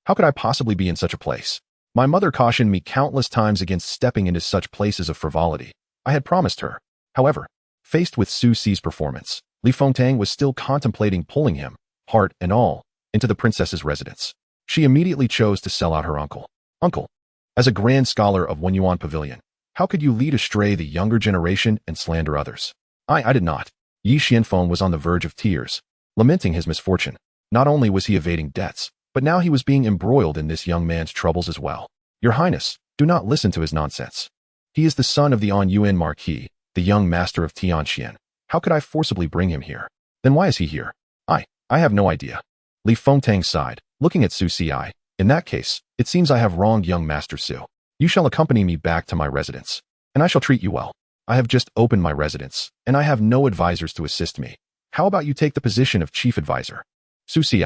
how could I possibly be in such a place? My mother cautioned me countless times against stepping into such places of frivolity. I had promised her. However, faced with Su Xi's performance, Li Fengtang was still contemplating pulling him, heart and all, into the princess's residence. She immediately chose to sell out her uncle. Uncle, as a grand scholar of Wenyuan Pavilion, how could you lead astray the younger generation and slander others? I did not. Yi Xianfeng was on the verge of tears, lamenting his misfortune. Not only was he evading debts, but now he was being embroiled in this young man's troubles as well. Your highness, do not listen to his nonsense. He is the son of the On Yuan Marquis, the young master of Tianxian. How could I forcibly bring him here? Then why is he here? I have no idea. Li Fengtang sighed, looking at Su Xi. In that case, it seems I have wronged young Master Su. You shall accompany me back to my residence, and I shall treat you well. I have just opened my residence, and I have no advisors to assist me. How about you take the position of chief advisor? Su Xi.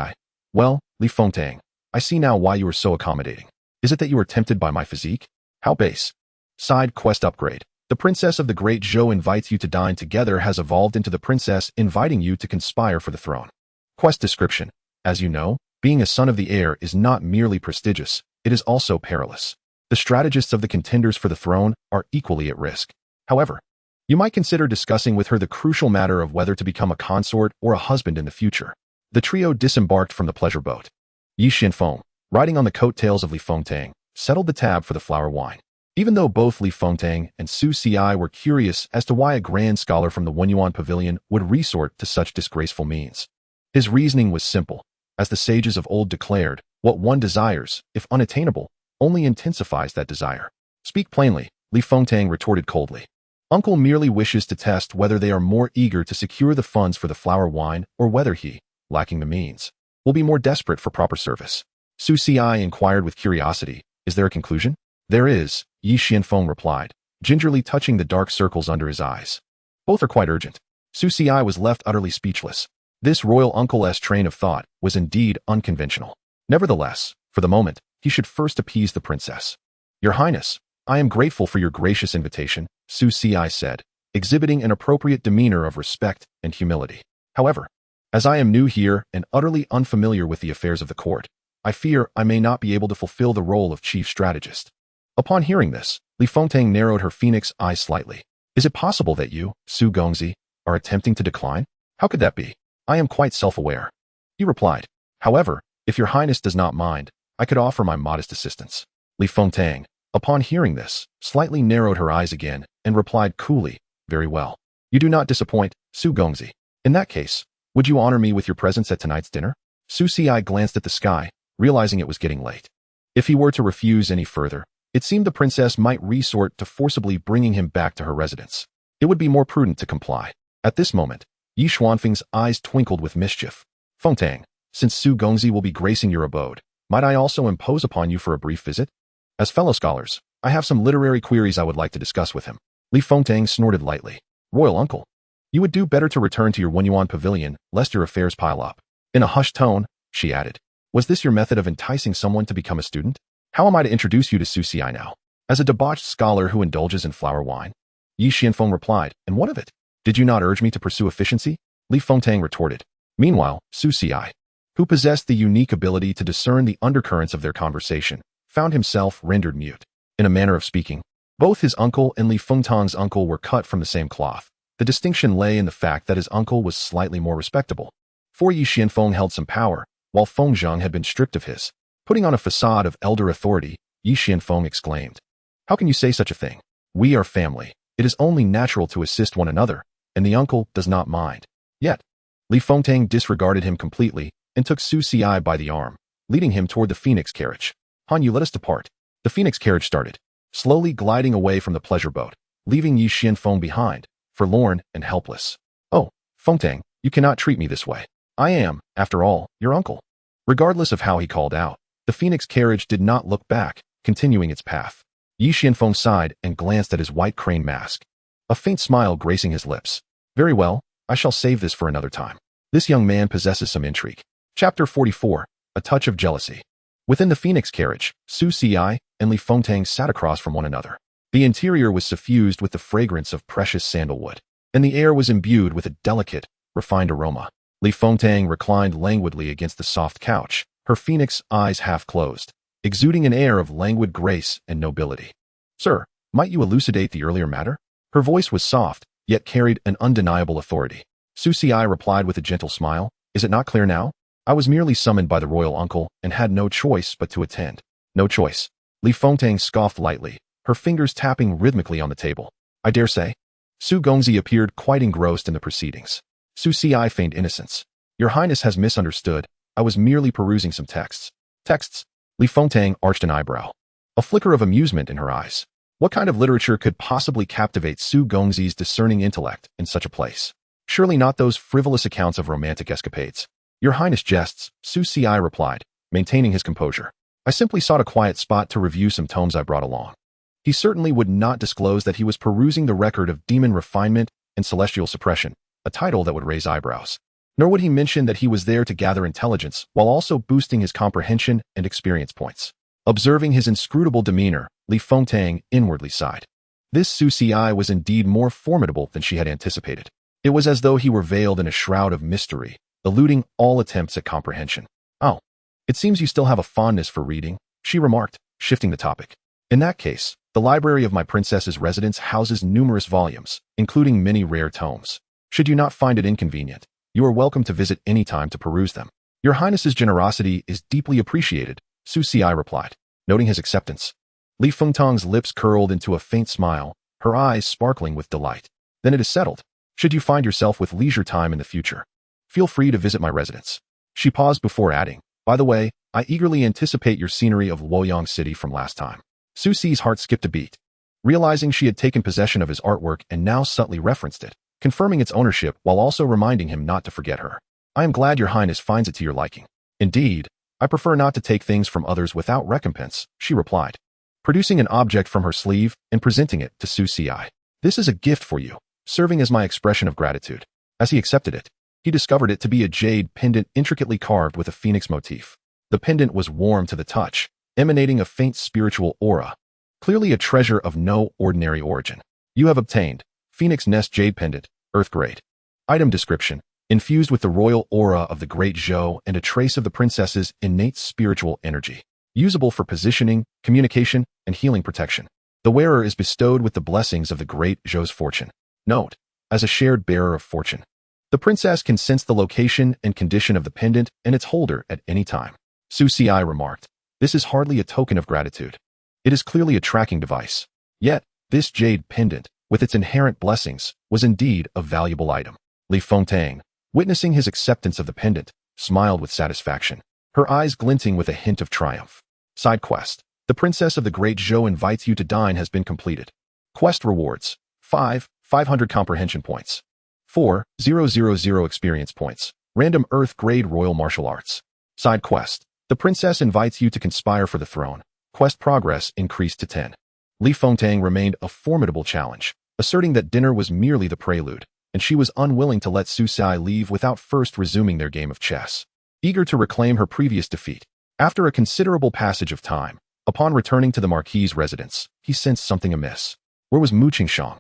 Well, Li Fengtang, I see now why you are so accommodating. Is it that you are tempted by my physique? How base. Side quest upgrade. The princess of the great Zhou invites you to dine together has evolved into the princess inviting you to conspire for the throne. Quest description. As you know, being a son of the heir is not merely prestigious, it is also perilous. The strategists of the contenders for the throne are equally at risk. However, you might consider discussing with her the crucial matter of whether to become a consort or a husband in the future. The trio disembarked from the pleasure boat. Yi Xianfeng, riding on the coattails of Li Fengtang, settled the tab for the flower wine. Even though both Li Fengtang and Su Xi were curious as to why a grand scholar from the Wenyuan Pavilion would resort to such disgraceful means, his reasoning was simple. As the sages of old declared, what one desires, if unattainable, only intensifies that desire. Speak plainly, Li Fengtang retorted coldly. Uncle merely wishes to test whether they are more eager to secure the funds for the flower wine or whether he, lacking the means, will be more desperate for proper service. Su Xi inquired with curiosity, is there a conclusion? There is, Yi Xianfeng replied, gingerly touching the dark circles under his eyes. Both are quite urgent. Su Xi was left utterly speechless. This royal uncle's train of thought was indeed unconventional. Nevertheless, for the moment, he should first appease the princess. Your Highness, I am grateful for your gracious invitation, Su Xi said, exhibiting an appropriate demeanor of respect and humility. However, as I am new here and utterly unfamiliar with the affairs of the court, I fear I may not be able to fulfill the role of chief strategist. Upon hearing this, Li Fengtang narrowed her phoenix eyes slightly. Is it possible that you, Su Gongzi, are attempting to decline? How could that be? I am quite self-aware. He replied. However, if your highness does not mind, I could offer my modest assistance. Li Fengtang, upon hearing this, slightly narrowed her eyes again and replied coolly, very well. You do not disappoint, Su Gongzi. In that case, would you honor me with your presence at tonight's dinner? Su Xi glanced at the sky, realizing it was getting late. If he were to refuse any further, It seemed the princess might resort to forcibly bringing him back to her residence. It would be more prudent to comply. At this moment, Yi Xuanfeng's eyes twinkled with mischief. Fengtang, since Su Gongzi will be gracing your abode, might I also impose upon you for a brief visit? As fellow scholars, I have some literary queries I would like to discuss with him. Li Fengtang snorted lightly. Royal uncle, you would do better to return to your Wenyuan pavilion, lest your affairs pile up. In a hushed tone, she added, was this your method of enticing someone to become a student? How am I to introduce you to Su Xi now? As a debauched scholar who indulges in flower wine? Yi Xianfeng replied, and what of it? Did you not urge me to pursue efficiency? Li Fengtang retorted. Meanwhile, Su Xi, who possessed the unique ability to discern the undercurrents of their conversation, found himself rendered mute. In a manner of speaking, both his uncle and Li Fengtang's uncle were cut from the same cloth. The distinction lay in the fact that his uncle was slightly more respectable. For Yi Xianfeng held some power, while Feng Zheng had been stripped of his. Putting on a facade of elder authority, Yi Xianfeng exclaimed, how can you say such a thing? We are family. It is only natural to assist one another, and the uncle does not mind. Yet, Li Fengtang disregarded him completely and took Su Xi by the arm, leading him toward the phoenix carriage. Han Yu, let us depart. The phoenix carriage started, slowly gliding away from the pleasure boat, leaving Yi Xianfeng behind, forlorn and helpless. Oh, Fengtang, you cannot treat me this way. I am, after all, your uncle. Regardless of how he called out, the phoenix carriage did not look back, continuing its path. Yi Xianfeng sighed and glanced at his white crane mask. A faint smile gracing his lips. Very well, I shall save this for another time. This young man possesses some intrigue. Chapter 44, A Touch of Jealousy. Within the phoenix carriage, Su Xi and Li Fengtang sat across from one another. The interior was suffused with the fragrance of precious sandalwood, and the air was imbued with a delicate, refined aroma. Li Fengtang reclined languidly against the soft couch, her phoenix eyes half closed, exuding an air of languid grace and nobility. Sir, might you elucidate the earlier matter? Her voice was soft, yet carried an undeniable authority. Su Xi replied with a gentle smile, is it not clear now? I was merely summoned by the royal uncle and had no choice but to attend. No choice. Li Fengtang scoffed lightly, her fingers tapping rhythmically on the table. I dare say. Su Gongzi appeared quite engrossed in the proceedings. Su Xi feigned innocence. Your Highness has misunderstood. I was merely perusing some texts. Texts? Li Fengtang arched an eyebrow. A flicker of amusement in her eyes. What kind of literature could possibly captivate Su Gongzi's discerning intellect in such a place? Surely not those frivolous accounts of romantic escapades. Your Highness jests, Su Xi replied, maintaining his composure. I simply sought a quiet spot to review some tomes I brought along. He certainly would not disclose that he was perusing the record of demon refinement and celestial suppression, a title that would raise eyebrows. Nor would he mention that he was there to gather intelligence while also boosting his comprehension and experience points. Observing his inscrutable demeanor, Li Fengtang inwardly sighed. This Su Xi was indeed more formidable than she had anticipated. It was as though he were veiled in a shroud of mystery, eluding all attempts at comprehension. Oh, it seems you still have a fondness for reading, she remarked, shifting the topic. In that case, the library of my princess's residence houses numerous volumes, including many rare tomes. Should you not find it inconvenient, you are welcome to visit any time to peruse them. Your Highness's generosity is deeply appreciated, Su Xi replied, noting his acceptance. Li Fengtang's lips curled into a faint smile, her eyes sparkling with delight. Then it is settled. Should you find yourself with leisure time in the future, feel free to visit my residence. She paused before adding, by the way, I eagerly anticipate your scenery of Luoyang City from last time. Su Xi's heart skipped a beat, realizing she had taken possession of his artwork and now subtly referenced it, confirming its ownership while also reminding him not to forget her. I am glad your Highness finds it to your liking. Indeed, I prefer not to take things from others without recompense, she replied, producing an object from her sleeve and presenting it to Su Xi. This is a gift for you, serving as my expression of gratitude. As he accepted it, he discovered it to be a jade pendant intricately carved with a phoenix motif. The pendant was warm to the touch, emanating a faint spiritual aura. Clearly a treasure of no ordinary origin. You have obtained Phoenix Nest Jade Pendant, Earth Grade. Item description, infused with the royal aura of the Great Zhou and a trace of the princess's innate spiritual energy. Usable for positioning, communication, and healing protection. The wearer is bestowed with the blessings of the Great Zhou's fortune. Note, as a shared bearer of fortune. The princess can sense the location and condition of the pendant and its holder at any time. Su Xi remarked, this is hardly a token of gratitude. It is clearly a tracking device. Yet, this jade pendant, with its inherent blessings, was indeed a valuable item. Li Fengtang, witnessing his acceptance of the pendant, smiled with satisfaction, her eyes glinting with a hint of triumph. Side quest. The Princess of the Great Zhou invites you to dine has been completed. Quest rewards. 500 comprehension points. 4,000 experience points. Random Earth Grade Royal Martial Arts. Side quest. The Princess invites you to conspire for the throne. Quest progress increased to 10. Li Fengtang remained a formidable challenge, asserting that dinner was merely the prelude, and she was unwilling to let Su Xi leave without first resuming their game of chess. Eager to reclaim her previous defeat, after a considerable passage of time, upon returning to the Marquis's residence, he sensed something amiss. Where was Mu Qingxiang?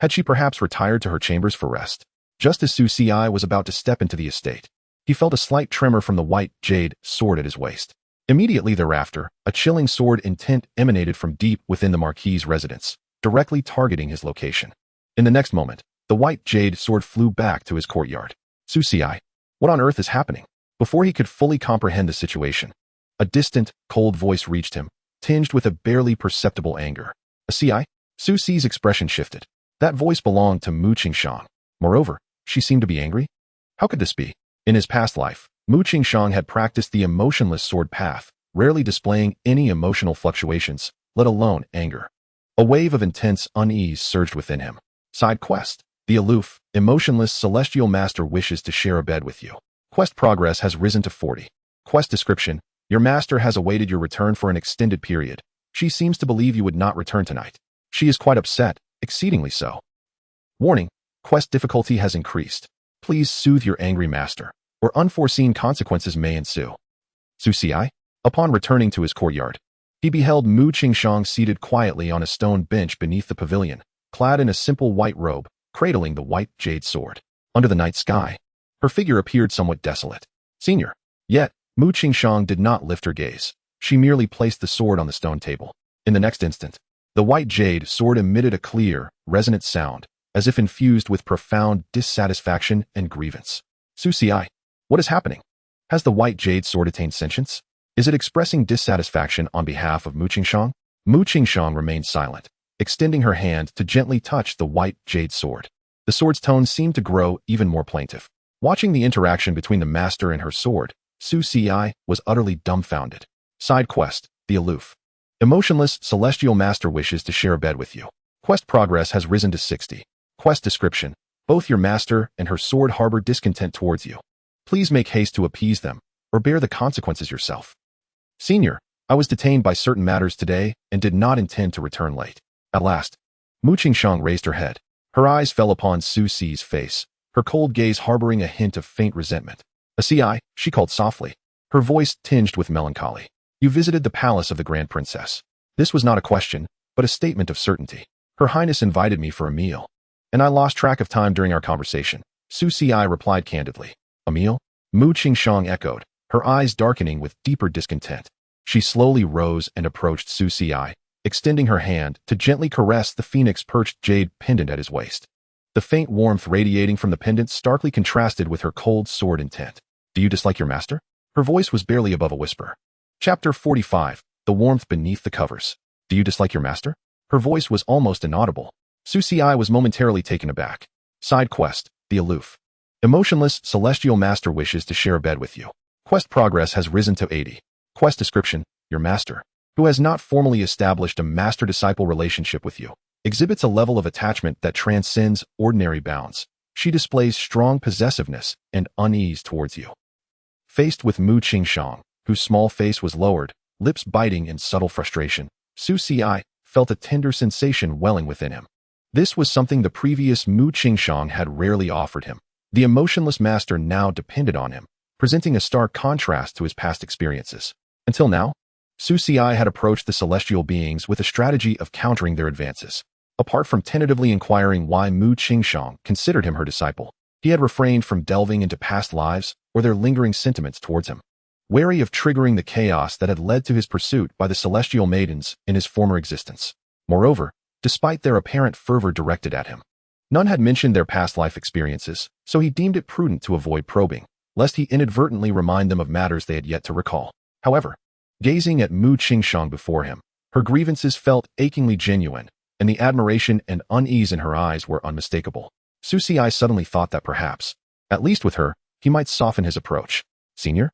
Had she perhaps retired to her chambers for rest? Just as Su Xi was about to step into the estate, he felt a slight tremor from the white jade sword at his waist. Immediately thereafter, a chilling sword intent emanated from deep within the Marquis's residence, directly targeting his location. In the next moment, the white jade sword flew back to his courtyard. Su Xi, what on earth is happening? Before he could fully comprehend the situation, a distant, cold voice reached him, tinged with a barely perceptible anger. Xi? Su Xi's expression shifted. That voice belonged to Mu Qingxiang. Moreover, she seemed to be angry. How could this be? In his past life, Mu Qingxiang had practiced the emotionless sword path, rarely displaying any emotional fluctuations, let alone anger. A wave of intense unease surged within him. Side quest. The aloof, emotionless celestial master wishes to share a bed with you. Quest progress has risen to 40. Quest description. Your master has awaited your return for an extended period. She seems to believe you would not return tonight. She is quite upset, exceedingly so. Warning. Quest difficulty has increased. Please soothe your angry master, or unforeseen consequences may ensue. Su Xi? Upon returning to his courtyard, he beheld Mu Qingxiang seated quietly on a stone bench beneath the pavilion, clad in a simple white robe, cradling the white jade sword. Under the night sky, her figure appeared somewhat desolate. Senior. Yet, Mu Qingxiang did not lift her gaze. She merely placed the sword on the stone table. In the next instant, the white jade sword emitted a clear, resonant sound, as if infused with profound dissatisfaction and grievance. Su Xi, what is happening? Has the white jade sword attained sentience? Is it expressing dissatisfaction on behalf of Mu Qingxiang? Mu Qingxiang remained silent, extending her hand to gently touch the white jade sword. The sword's tone seemed to grow even more plaintive. Watching the interaction between the master and her sword, Su Xi was utterly dumbfounded. Side quest. The aloof, emotionless celestial master wishes to share a bed with you. Quest progress has risen to 60. Quest description. Both your master and her sword harbor discontent towards you. Please make haste to appease them, or bear the consequences yourself. Senior, I was detained by certain matters today and did not intend to return late. At last, Mu Qingxiang raised her head. Her eyes fell upon Su Xi's face, her cold gaze harboring a hint of faint resentment. Xi, she called softly, her voice tinged with melancholy. You visited the palace of the Grand Princess. This was not a question, but a statement of certainty. Her Highness invited me for a meal, and I lost track of time during our conversation. Su Xi replied candidly. A meal? Mu Qingxiang echoed, her eyes darkening with deeper discontent. She slowly rose and approached Su Xi, extending her hand to gently caress the phoenix-perched jade pendant at his waist. The faint warmth radiating from the pendant starkly contrasted with her cold sword intent. Do you dislike your master? Her voice was barely above a whisper. Chapter 45. The warmth beneath the covers. Do you dislike your master? Her voice was almost inaudible. Su Xi was momentarily taken aback. Side quest. The aloof, emotionless celestial master wishes to share a bed with you. Quest progress has risen to 80. Quest description. Your master, who has not formally established a master-disciple relationship with you, exhibits a level of attachment that transcends ordinary bounds. She displays strong possessiveness and unease towards you. Faced with Mu Qingxiang, whose small face was lowered, lips biting in subtle frustration, Su Xi felt a tender sensation welling within him. This was something the previous Mu Qingxiang had rarely offered him. The emotionless master now depended on him, presenting a stark contrast to his past experiences. Until now, Su Xi had approached the celestial beings with a strategy of countering their advances. Apart from tentatively inquiring why Mu Qingxiang considered him her disciple, he had refrained from delving into past lives or their lingering sentiments towards him, wary of triggering the chaos that had led to his pursuit by the celestial maidens in his former existence. Moreover, despite their apparent fervor directed at him, none had mentioned their past life experiences, so he deemed it prudent to avoid probing, lest he inadvertently remind them of matters they had yet to recall. However, gazing at Mu Qingxiang before him, her grievances felt achingly genuine, and the admiration and unease in her eyes were unmistakable. Su Xi suddenly thought that perhaps, at least with her, he might soften his approach. Senior?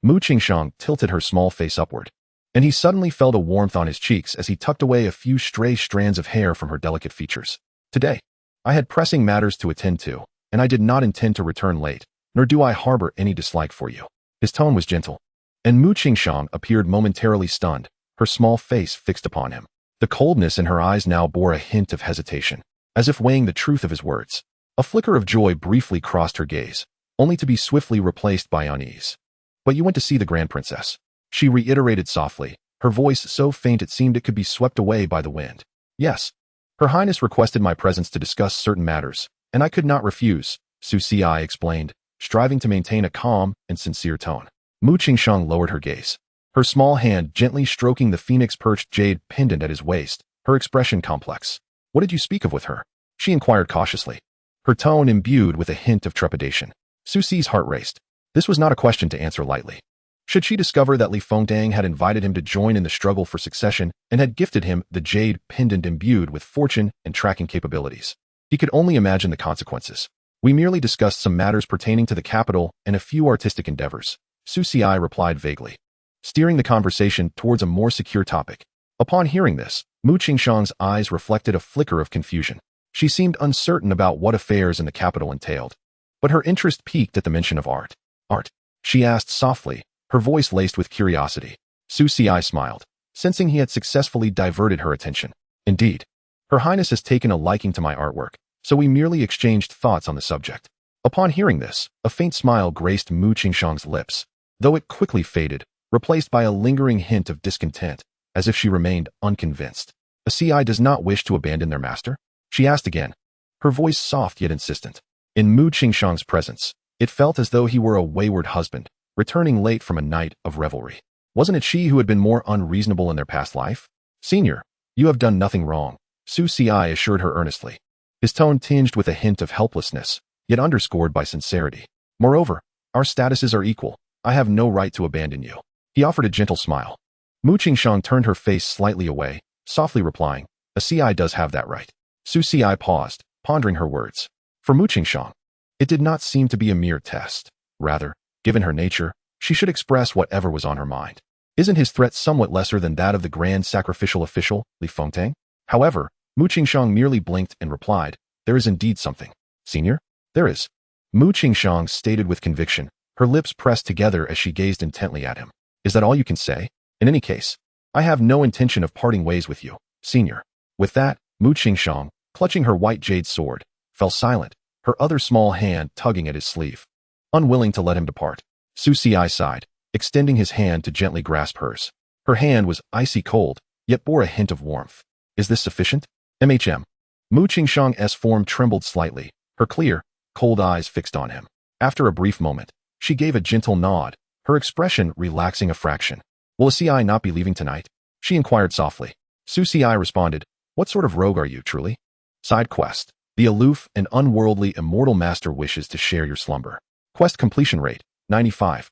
Mu Qingxiang tilted her small face upward. and he suddenly felt a warmth on his cheeks as he tucked away a few stray strands of hair from her delicate features. Today, I had pressing matters to attend to, and I did not intend to return late, nor do I harbor any dislike for you. His tone was gentle, and Mu Qingxiang appeared momentarily stunned, her small face fixed upon him. The coldness in her eyes now bore a hint of hesitation, as if weighing the truth of his words. A flicker of joy briefly crossed her gaze, only to be swiftly replaced by unease. But you went to see the Grand Princess, she reiterated softly, her voice so faint it seemed it could be swept away by the wind. Yes. Her Highness requested my presence to discuss certain matters, and I could not refuse, Su Xi explained, striving to maintain a calm and sincere tone. Mu Qingxiang lowered her gaze, her small hand gently stroking the phoenix-perched jade pendant at his waist, her expression complex. What did you speak of with her? She inquired cautiously, her tone imbued with a hint of trepidation. Su Xi's heart raced. This was not a question to answer lightly. Should she discover that Li Fengtang had invited him to join in the struggle for succession and had gifted him the jade pendant imbued with fortune and tracking capabilities, he could only imagine the consequences. We merely discussed some matters pertaining to the capital and a few artistic endeavors, Su Xi replied vaguely, steering the conversation towards a more secure topic. Upon hearing this, Mu Qingxiang's eyes reflected a flicker of confusion. She seemed uncertain about what affairs in the capital entailed. But her interest piqued at the mention of art. Art? She asked softly, her voice laced with curiosity. Su Xi smiled, sensing he had successfully diverted her attention. Indeed, Her Highness has taken a liking to my artwork, so we merely exchanged thoughts on the subject. Upon hearing this, a faint smile graced Mu Qingxiang's lips, though it quickly faded, replaced by a lingering hint of discontent, as if she remained unconvinced. A CI does not wish to abandon their master? She asked again, her voice soft yet insistent. In Mu Qingxiang's presence, it felt as though he were a wayward husband, returning late from a night of revelry. Wasn't it she who had been more unreasonable in their past life? Senior, you have done nothing wrong, Su Ci assured her earnestly, his tone tinged with a hint of helplessness, yet underscored by sincerity. Moreover, our statuses are equal. I have no right to abandon you. He offered a gentle smile. Mu Qingxiang turned her face slightly away, softly replying, a CI does have that right. Su Ci paused, pondering her words. For Mu Qingxiang, it did not seem to be a mere test. Rather, given her nature, she should express whatever was on her mind. Isn't his threat somewhat lesser than that of the grand sacrificial official, Li Fengtang? However, Mu Qingxiang merely blinked and replied, there is indeed something. Senior? There is. Mu Qingxiang stated with conviction, her lips pressed together as she gazed intently at him. Is that all you can say? In any case, I have no intention of parting ways with you, Senior. With that, Mu Qingxiang, clutching her white jade sword, fell silent, her other small hand tugging at his sleeve. Unwilling to let him depart, Su Ci sighed, extending his hand to gently grasp hers. Her hand was icy cold, yet bore a hint of warmth. Is this sufficient? MHM. Mu Qingxiang's form trembled slightly, her clear, cold eyes fixed on him. After a brief moment, she gave a gentle nod, her expression relaxing a fraction. Will a CI not be leaving tonight? She inquired softly. Su Ci responded, what sort of rogue are you, truly? Side quest. The aloof and unworldly Immortal Master wishes to share your slumber. Quest completion rate, 95.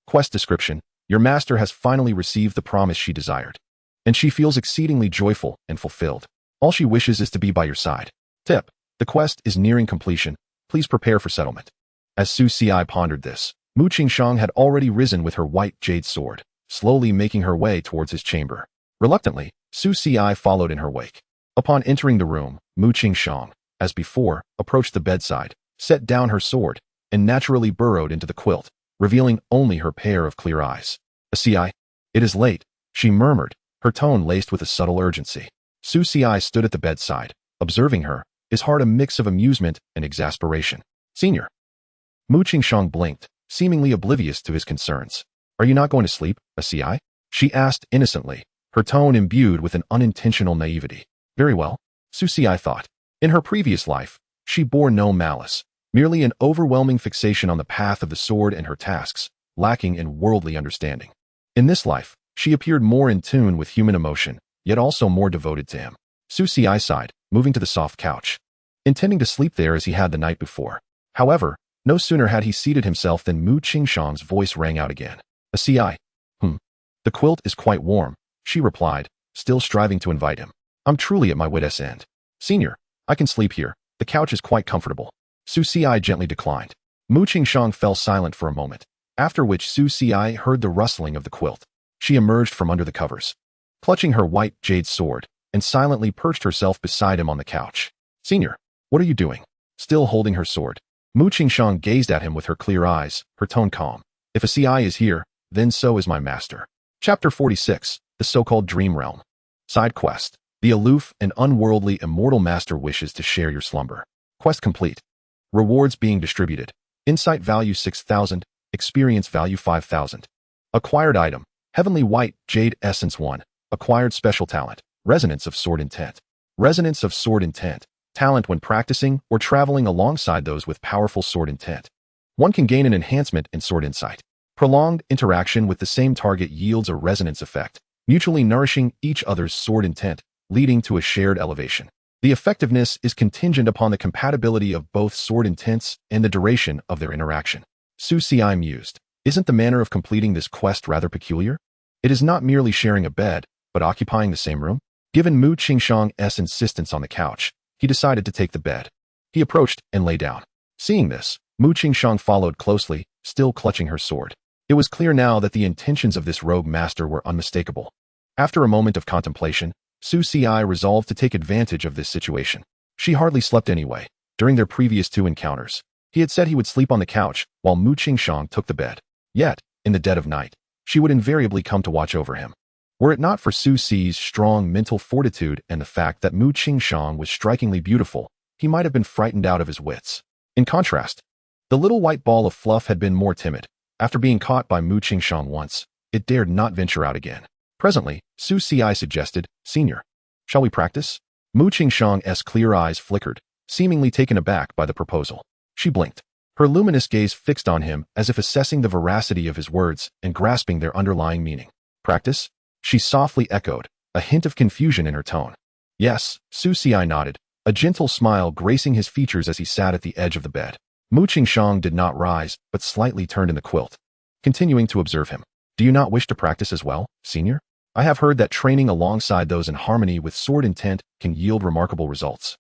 Quest description, your master has finally received the promise she desired, and she feels exceedingly joyful and fulfilled. All she wishes is to be by your side. Tip, the quest is nearing completion. Please prepare for settlement. As Su Ci pondered this, Mu Qingxiang had already risen with her white jade sword, slowly making her way towards his chamber. Reluctantly, Su Ci followed in her wake. Upon entering the room, Mu Qingxiang, as before, approached the bedside, set down her sword, and naturally burrowed into the quilt, revealing only her pair of clear eyes. A CI? It is late, she murmured, her tone laced with a subtle urgency. Su Ci stood at the bedside, observing her, his heart a mix of amusement and exasperation. Senior. Mu Qingxiang blinked, seemingly oblivious to his concerns. Are you not going to sleep, a CI? She asked innocently, her tone imbued with an unintentional naivety. Very well, Su Ci thought. In her previous life, she bore no malice, merely an overwhelming fixation on the path of the sword and her tasks, lacking in worldly understanding. In this life, she appeared more in tune with human emotion, yet also more devoted to him. Su Ci sighed, moving to the soft couch, intending to sleep there as he had the night before. However, no sooner had he seated himself than Mu Qingxiang's voice rang out again. A CI. The quilt is quite warm, she replied, still striving to invite him. I'm truly at my wit's end. Senior, I can sleep here. The couch is quite comfortable. Su Ci gently declined. Mu Qingxiang fell silent for a moment, after which Su Ci heard the rustling of the quilt. She emerged from under the covers, clutching her white jade sword, and silently perched herself beside him on the couch. "Senior, what are you doing?" Still holding her sword, Mu Qingshang gazed at him with her clear eyes, her tone calm. "If a CI is here, then so is my master." Chapter 46, the so-called Dream Realm. Side quest. The aloof and unworldly Immortal Master wishes to share your slumber. Quest complete. Rewards being distributed. Insight value 6,000, experience value 5,000. Acquired item, Heavenly White Jade Essence 1. Acquired special talent, Resonance of Sword Intent. Resonance of Sword Intent. Talent when practicing or traveling alongside those with powerful sword intent. One can gain an enhancement in sword insight. Prolonged interaction with the same target yields a resonance effect, mutually nourishing each other's sword intent, leading to a shared elevation. The effectiveness is contingent upon the compatibility of both sword intents and the duration of their interaction. Su Ci mused, "Isn't the manner of completing this quest rather peculiar? It is not merely sharing a bed, but occupying the same room?" Given Mu Qingshang's insistence on the couch, he decided to take the bed. He approached and lay down. Seeing this, Mu Qingshang followed closely, still clutching her sword. It was clear now that the intentions of this rogue master were unmistakable. After a moment of contemplation, Su Ci resolved to take advantage of this situation. She hardly slept anyway. During their previous 2 encounters, he had said he would sleep on the couch while Mu Qingshang took the bed. Yet, in the dead of night, she would invariably come to watch over him. Were it not for Su Ci's strong mental fortitude and the fact that Mu Qingshang was strikingly beautiful, he might have been frightened out of his wits. In contrast, the little white ball of fluff had been more timid. After being caught by Mu Qingshang once, it dared not venture out again. Presently, Su Ci suggested, "Senior, shall we practice?" Mu Qingshang's clear eyes flickered, seemingly taken aback by the proposal. She blinked, her luminous gaze fixed on him as if assessing the veracity of his words and grasping their underlying meaning. "Practice?" She softly echoed, a hint of confusion in her tone. "Yes," Su Ci nodded, a gentle smile gracing his features as he sat at the edge of the bed. Mu Qingshang did not rise, but slightly turned in the quilt, continuing to observe him. "Do you not wish to practice as well, Senior? I have heard that training alongside those in harmony with sword intent can yield remarkable results."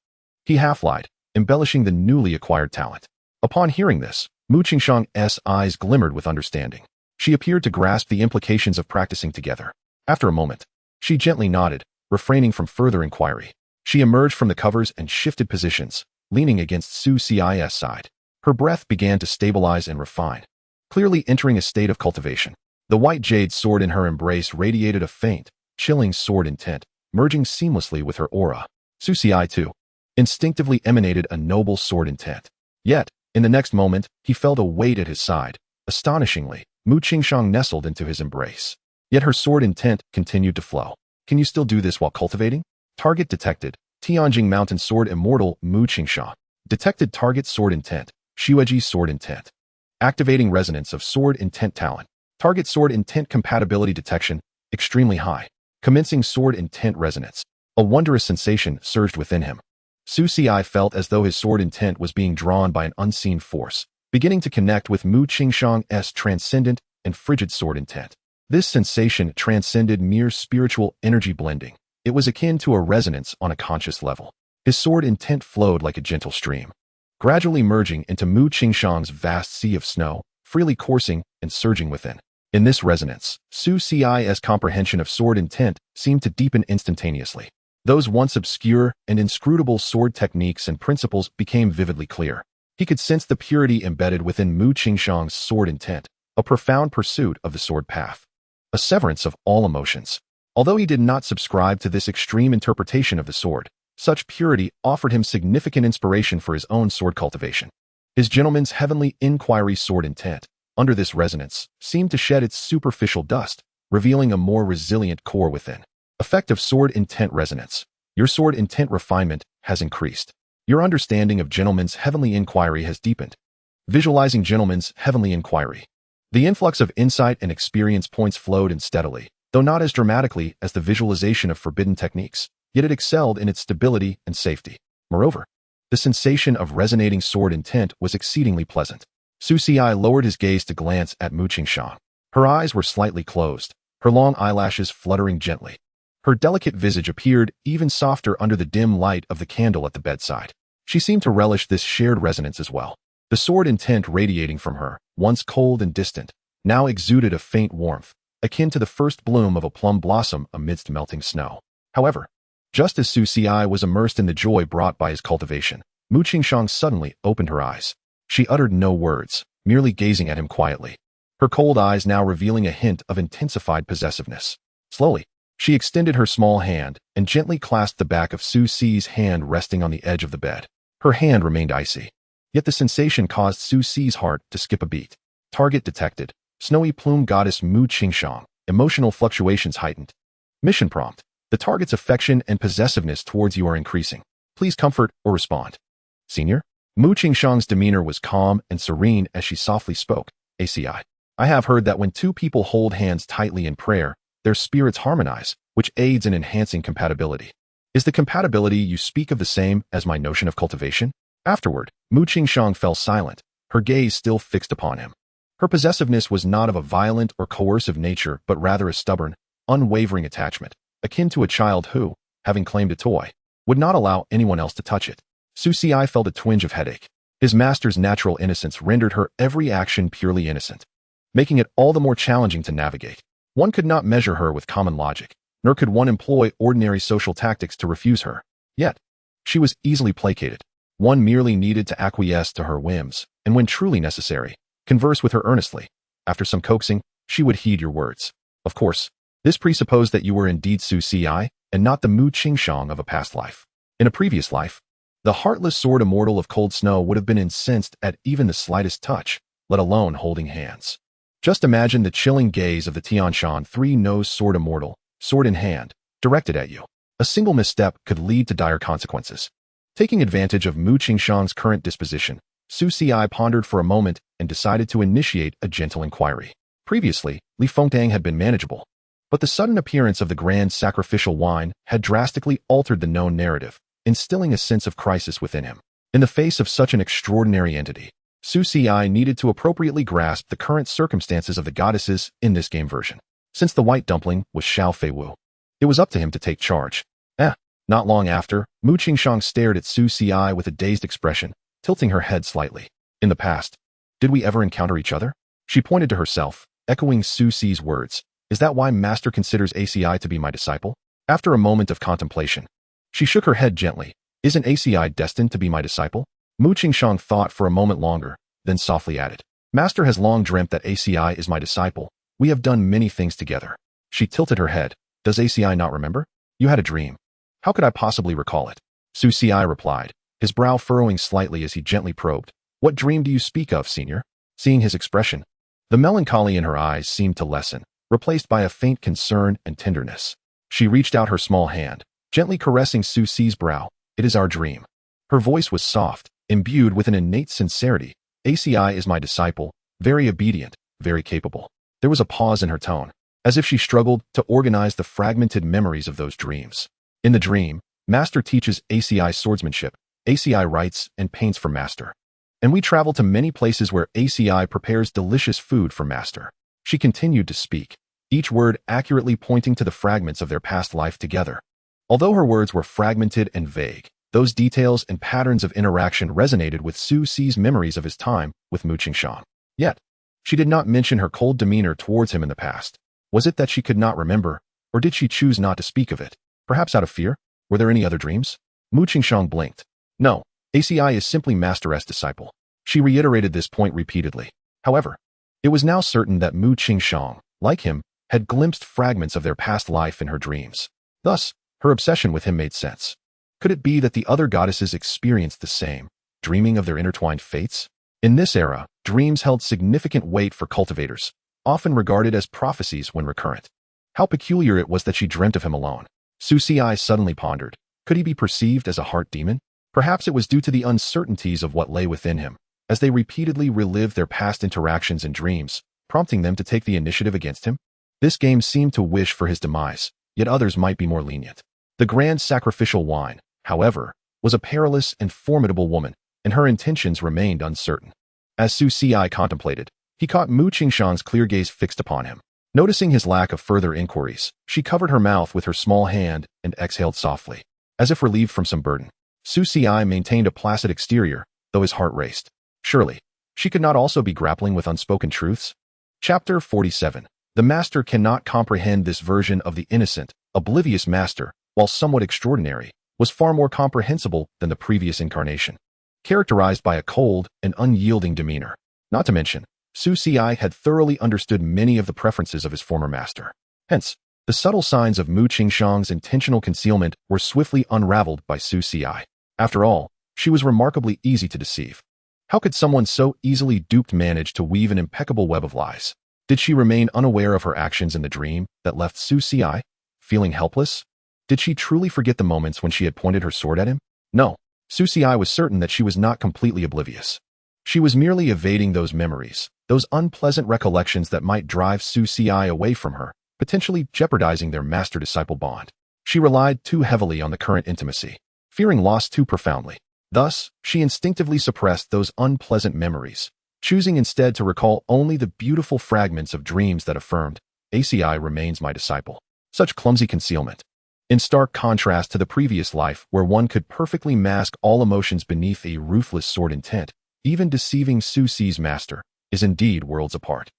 He half-lied, embellishing the newly acquired talent. Upon hearing this, Mu Qingshang's eyes glimmered with understanding. She appeared to grasp the implications of practicing together. After a moment, she gently nodded, refraining from further inquiry. She emerged from the covers and shifted positions, leaning against Su Ci's side. Her breath began to stabilize and refine, clearly entering a state of cultivation. The white jade sword in her embrace radiated a faint, chilling sword intent, merging seamlessly with her aura. Su Ci, too, instinctively emanated a noble sword intent. Yet, in the next moment, he felt a weight at his side. Astonishingly, Mu Qingshang nestled into his embrace. Yet her sword intent continued to flow. "Can you still do this while cultivating?" Target detected. Tianjing Mountain Sword Immortal Mu Qingshang. Detected target sword intent. Shueji sword intent. Activating resonance of sword intent talent. Target sword intent compatibility detection, extremely high. Commencing sword intent resonance. A wondrous sensation surged within him. Su Ci felt as though his sword intent was being drawn by an unseen force, beginning to connect with Mu Qingshang's transcendent and frigid sword intent. This sensation transcended mere spiritual energy blending. It was akin to a resonance on a conscious level. His sword intent flowed like a gentle stream, gradually merging into Mu Qingshang's vast sea of snow, freely coursing and surging within. In this resonance, Su Ci's comprehension of sword intent seemed to deepen instantaneously. Those once obscure and inscrutable sword techniques and principles became vividly clear. He could sense the purity embedded within Mu Qingshang's sword intent, a profound pursuit of the sword path. A severance of all emotions. Although he did not subscribe to this extreme interpretation of the sword, such purity offered him significant inspiration for his own sword cultivation. His gentleman's heavenly inquiry sword intent, under this resonance, seemed to shed its superficial dust, revealing a more resilient core within. Effective sword intent resonance. Your sword intent refinement has increased. Your understanding of gentleman's heavenly inquiry has deepened. Visualizing gentleman's heavenly inquiry. The influx of insight and experience points flowed in steadily, though not as dramatically as the visualization of forbidden techniques, yet it excelled in its stability and safety. Moreover, the sensation of resonating sword intent was exceedingly pleasant. Su Ci lowered his gaze to glance at Mu Qingshang. Her eyes were slightly closed, her long eyelashes fluttering gently. Her delicate visage appeared even softer under the dim light of the candle at the bedside. She seemed to relish this shared resonance as well. The sword intent radiating from her, once cold and distant, now exuded a faint warmth, akin to the first bloom of a plum blossom amidst melting snow. However, just as Su Xi was immersed in the joy brought by his cultivation, Mu Qingshang suddenly opened her eyes. She uttered no words, merely gazing at him quietly, her cold eyes now revealing a hint of intensified possessiveness. Slowly, she extended her small hand and gently clasped the back of Su Xi's hand resting on the edge of the bed. Her hand remained icy, yet the sensation caused Su Xi's heart to skip a beat. Target detected. Snowy plume goddess Mu Qingshang. Emotional fluctuations heightened. Mission prompt. The target's affection and possessiveness towards you are increasing. Please comfort or respond. Senior? Mu Qingshang's demeanor was calm and serene as she softly spoke. ACI. I have heard that when two people hold hands tightly in prayer, their spirits harmonize, which aids in enhancing compatibility. Is the compatibility you speak of the same as my notion of cultivation? Afterward, Mu Qingshang fell silent, her gaze still fixed upon him. Her possessiveness was not of a violent or coercive nature, but rather a stubborn, unwavering attachment, akin to a child who, having claimed a toy, would not allow anyone else to touch it. Su Xi felt a twinge of headache. His master's natural innocence rendered her every action purely innocent, making it all the more challenging to navigate. One could not measure her with common logic, nor could one employ ordinary social tactics to refuse her. Yet, she was easily placated. One merely needed to acquiesce to her whims, and when truly necessary, converse with her earnestly. After some coaxing, she would heed your words. Of course, this presupposed that you were indeed Su Xi, and not the Mu Qingshang of a past life. In a previous life, the heartless sword immortal of cold snow would have been incensed at even the slightest touch, let alone holding hands. Just imagine the chilling gaze of the Tianshan three-nosed sword immortal, sword in hand, directed at you. A single misstep could lead to dire consequences. Taking advantage of Mu Qingshang's current disposition, Su Xi pondered for a moment and decided to initiate a gentle inquiry. Previously, Li Fengtang had been manageable, but the sudden appearance of the grand sacrificial wine had drastically altered the known narrative, instilling a sense of crisis within him. In the face of such an extraordinary entity, Su Xi needed to appropriately grasp the current circumstances of the goddesses in this game version. Since the white dumpling was Xiao Fei Wu, it was up to him to take charge. Not long after, Mu Qingshang stared at Su Xi with a dazed expression, tilting her head slightly. In the past, did we ever encounter each other? She pointed to herself, echoing Su Xi's words. Is that why Master considers ACI to be my disciple? After a moment of contemplation, she shook her head gently. Isn't ACI destined to be my disciple? Mu Qingshang thought for a moment longer, then softly added. Master has long dreamt that ACI is my disciple. We have done many things together. She tilted her head. Does ACI not remember? You had a dream. How could I possibly recall it? Su Xi replied, his brow furrowing slightly as he gently probed. What dream do you speak of, senior? Seeing his expression, the melancholy in her eyes seemed to lessen, replaced by a faint concern and tenderness. She reached out her small hand, gently caressing Su Xi's brow. It is our dream. Her voice was soft, imbued with an innate sincerity. ACI is my disciple, very obedient, very capable. There was a pause in her tone, as if she struggled to organize the fragmented memories of those dreams. In the dream, Master teaches ACI swordsmanship, ACI writes and paints for Master. And we travel to many places where ACI prepares delicious food for Master. She continued to speak, each word accurately pointing to the fragments of their past life together. Although her words were fragmented and vague, those details and patterns of interaction resonated with Su Xi's memories of his time with Mu Qingshang. Yet, she did not mention her cold demeanor towards him in the past. Was it that she could not remember, or did she choose not to speak of it? Perhaps out of fear? Were there any other dreams? Mu Qingshang blinked. No, ACI is simply Master's disciple. She reiterated this point repeatedly. However, it was now certain that Mu Qingshang, like him, had glimpsed fragments of their past life in her dreams. Thus, her obsession with him made sense. Could it be that the other goddesses experienced the same, dreaming of their intertwined fates? In this era, dreams held significant weight for cultivators, often regarded as prophecies when recurrent. How peculiar it was that she dreamt of him alone. Su Xi suddenly pondered. Could he be perceived as a heart demon? Perhaps it was due to the uncertainties of what lay within him, as they repeatedly relived their past interactions and dreams, prompting them to take the initiative against him. This game seemed to wish for his demise, yet others might be more lenient. The grand sacrificial wine, however, was a perilous and formidable woman, and her intentions remained uncertain. As Su Xi contemplated, he caught Mu Qingshang's clear gaze fixed upon him. Noticing his lack of further inquiries, she covered her mouth with her small hand and exhaled softly, as if relieved from some burden. Su Xi maintained a placid exterior, though his heart raced. Surely, she could not also be grappling with unspoken truths? Chapter 47. The master cannot comprehend this version of the innocent, oblivious master, while somewhat extraordinary, was far more comprehensible than the previous incarnation, characterized by a cold and unyielding demeanor. Not to mention, Su Ci had thoroughly understood many of the preferences of his former master. Hence, the subtle signs of Mu Qingxiang's intentional concealment were swiftly unraveled by Su Ci. After all, she was remarkably easy to deceive. How could someone so easily duped manage to weave an impeccable web of lies? Did she remain unaware of her actions in the dream that left Su Ci feeling helpless? Did she truly forget the moments when she had pointed her sword at him? No, Su Ci was certain that she was not completely oblivious. She was merely evading those memories, those unpleasant recollections that might drive Su Ci away from her, potentially jeopardizing their master-disciple bond. She relied too heavily on the current intimacy, fearing loss too profoundly. Thus, she instinctively suppressed those unpleasant memories, choosing instead to recall only the beautiful fragments of dreams that affirmed, "ACI remains my disciple." Such clumsy concealment, in stark contrast to the previous life where one could perfectly mask all emotions beneath a ruthless sword intent, even deceiving Su Ci's master, is indeed worlds apart.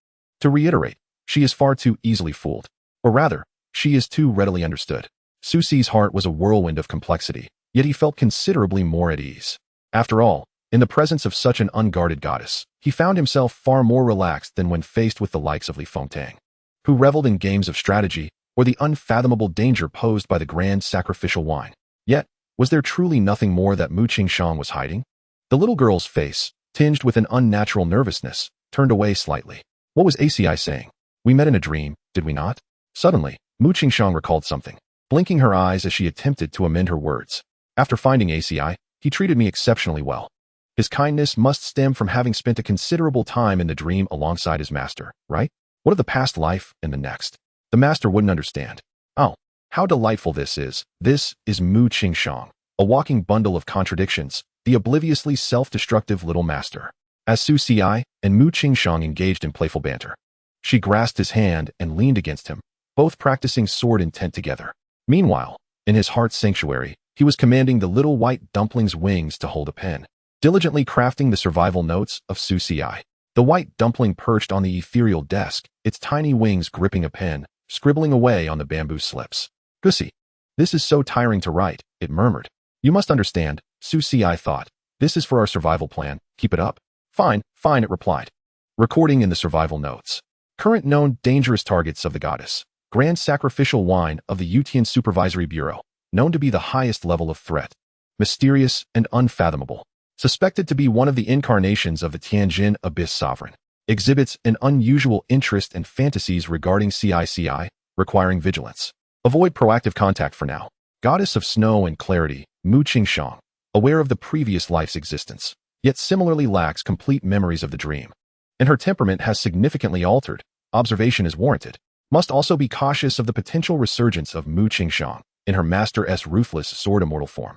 To reiterate, she is far too easily fooled. Or rather, she is too readily understood. Su Ci's heart was a whirlwind of complexity, yet he felt considerably more at ease. After all, in the presence of such an unguarded goddess, he found himself far more relaxed than when faced with the likes of Li Fengtang, who reveled in games of strategy or the unfathomable danger posed by the grand sacrificial wine. Yet, was there truly nothing more that Mu Qingxiang was hiding? The little girl's face, tinged with an unnatural nervousness, turned away slightly. What was ACI saying? We met in a dream, did we not? Suddenly, Mu Qingxiang recalled something, blinking her eyes as she attempted to amend her words. After finding ACI, he treated me exceptionally well. His kindness must stem from having spent a considerable time in the dream alongside his master, right? What of the past life and the next? The master wouldn't understand. Oh, how delightful this is. This is Mu Qingxiang, a walking bundle of contradictions, the obliviously self-destructive little master. As Su Ci and Mu Qingxiang engaged in playful banter, she grasped his hand and leaned against him, both practicing sword intent together. Meanwhile, in his heart's sanctuary, he was commanding the little white dumpling's wings to hold a pen, diligently crafting the survival notes of Su Ci. The white dumpling perched on the ethereal desk, its tiny wings gripping a pen, scribbling away on the bamboo slips. Gussie, this is so tiring to write, it murmured. You must understand, Su Ci thought. This is for our survival plan, keep it up. Fine, fine, it replied. Recording in the survival notes. Current known dangerous targets of the goddess. Grand sacrificial wine of the Yutian Supervisory Bureau, known to be the highest level of threat. Mysterious and unfathomable. Suspected to be one of the incarnations of the Tianjin Abyss Sovereign. Exhibits an unusual interest and fantasies regarding CICI, requiring vigilance. Avoid proactive contact for now. Goddess of snow and clarity, Mu Qingxiang, aware of the previous life's existence, yet similarly lacks complete memories of the dream. And her temperament has significantly altered. Observation is warranted. Must also be cautious of the potential resurgence of Mu Qingxiang in her master's ruthless sword immortal form.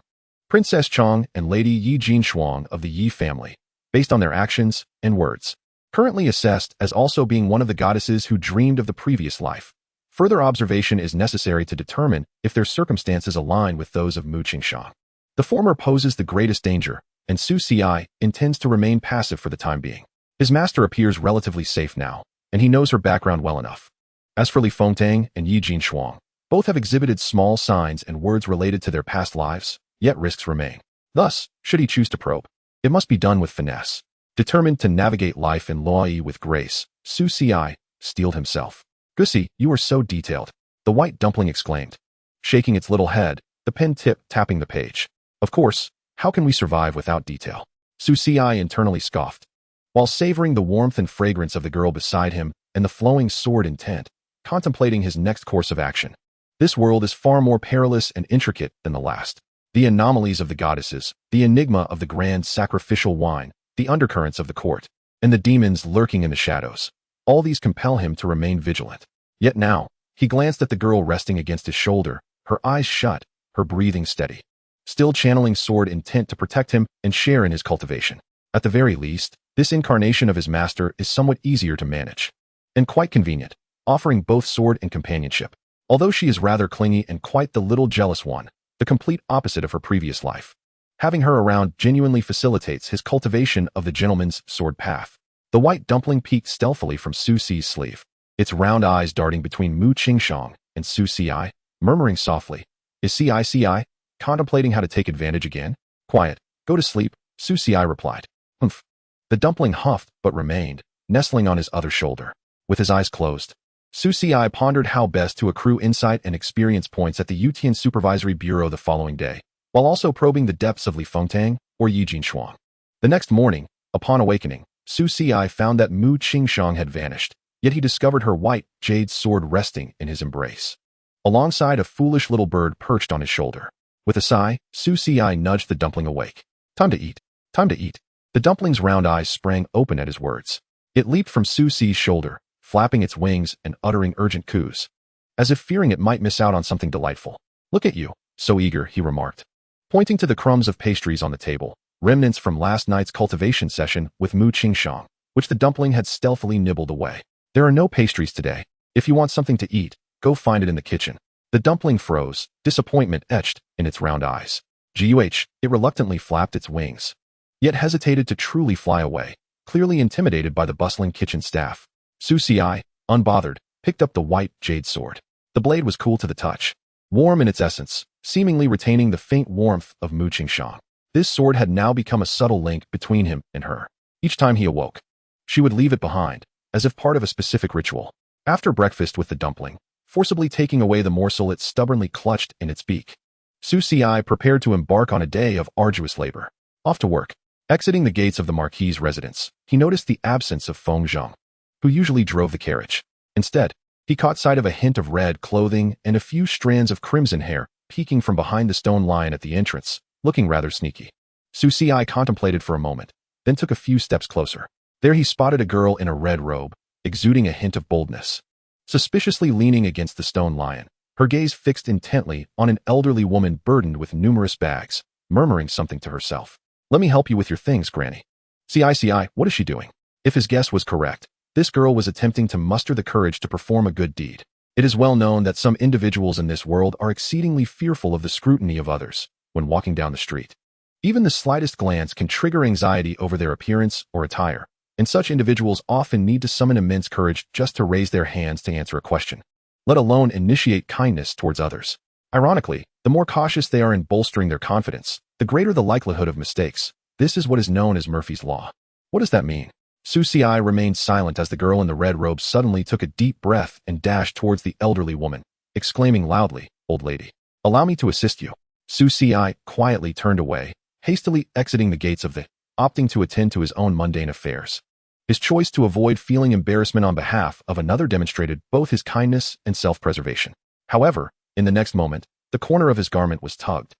Princess Chang and Lady Yi Jinshuang of the Yi family, based on their actions and words. Currently assessed as also being one of the goddesses who dreamed of the previous life. Further observation is necessary to determine if their circumstances align with those of Mu Qingxiang. The former poses the greatest danger, and Su Ci intends to remain passive for the time being. His master appears relatively safe now, and he knows her background well enough. As for Li Fengtang and Yi Jinshuang, both have exhibited small signs and words related to their past lives, yet risks remain. Thus, should he choose to probe, it must be done with finesse. Determined to navigate life in Luoyi with grace, Su Ci steeled himself. Gussie, you are so detailed, the white dumpling exclaimed. Shaking its little head, the pen tip tapping the page. Of course, how can we survive without detail? Su Ci internally scoffed. While savoring the warmth and fragrance of the girl beside him and the flowing sword intent, contemplating his next course of action. This world is far more perilous and intricate than the last. The anomalies of the goddesses, the enigma of the grand sacrificial wine, the undercurrents of the court, and the demons lurking in the shadows. All these compel him to remain vigilant. Yet now, he glanced at the girl resting against his shoulder, her eyes shut, her breathing steady. Still channeling sword intent to protect him and share in his cultivation. At the very least, this incarnation of his master is somewhat easier to manage. And quite convenient, offering both sword and companionship. Although she is rather clingy and quite the little jealous one, the complete opposite of her previous life. Having her around genuinely facilitates his cultivation of the gentleman's sword path. The white dumpling peeked stealthily from Su Ci's sleeve. its round eyes darting between Mu Qingxiang and Su Ci, murmuring softly, "Is Ci, contemplating how to take advantage again?" "Quiet, go to sleep," Su Ci replied. "Humph." The dumpling huffed but remained, nestling on his other shoulder. With his eyes closed, Su Ci pondered how best to accrue insight and experience points at the Yutian Supervisory Bureau the following day, while also probing the depths of Li Fengtang or Yi Jinshuang. The next morning, upon awakening, Su Ci found that Mu Qingxiang had vanished, yet he discovered her white jade sword resting in his embrace, alongside a foolish little bird perched on his shoulder. With a sigh, Su Ci nudged the dumpling awake. "Time to eat. Time to eat." The dumpling's round eyes sprang open at his words. It leaped from Su Ci's shoulder, flapping its wings and uttering urgent coos, as if fearing it might miss out on something delightful. "Look at you, so eager," he remarked, pointing to the crumbs of pastries on the table, remnants from last night's cultivation session with Mu Qingxiang, which the dumpling had stealthily nibbled away. "There are no pastries today. If you want something to eat, go find it in the kitchen." The dumpling froze, disappointment etched in its round eyes. It reluctantly flapped its wings, yet hesitated to truly fly away, clearly intimidated by the bustling kitchen staff. Su Ci, unbothered, picked up the white jade sword. The blade was cool to the touch, warm in its essence, seemingly retaining the faint warmth of Mu Qingxiang. This sword had now become a subtle link between him and her. Each time he awoke, she would leave it behind, as if part of a specific ritual. After breakfast with the dumpling, forcibly taking away the morsel it stubbornly clutched in its beak, Su Ci prepared to embark on a day of arduous labor. Off to work. Exiting the gates of the Marquis's residence, he noticed the absence of Feng Zheng, who usually drove the carriage. Instead, he caught sight of a hint of red clothing and a few strands of crimson hair peeking from behind the stone lion at the entrance, looking rather sneaky. Su Ci contemplated for a moment, then took a few steps closer. There he spotted a girl in a red robe, exuding a hint of boldness. Suspiciously leaning against the stone lion, her gaze fixed intently on an elderly woman burdened with numerous bags, murmuring something to herself. "Let me help you with your things, Granny." Ci, what is she doing? If his guess was correct, this girl was attempting to muster the courage to perform a good deed. It is well known that some individuals in this world are exceedingly fearful of the scrutiny of others when walking down the street. Even the slightest glance can trigger anxiety over their appearance or attire, and such individuals often need to summon immense courage just to raise their hands to answer a question, let alone initiate kindness towards others. Ironically, the more cautious they are in bolstering their confidence, the greater the likelihood of mistakes. This is what is known as Murphy's Law. What does that mean? Su Ci remained silent as the girl in the red robe suddenly took a deep breath and dashed towards the elderly woman, exclaiming loudly, "Old lady, allow me to assist you." Su Ci quietly turned away, hastily exiting the gates of the, opting to attend to his own mundane affairs. His choice to avoid feeling embarrassment on behalf of another demonstrated both his kindness and self-preservation. However, in the next moment, the corner of his garment was tugged.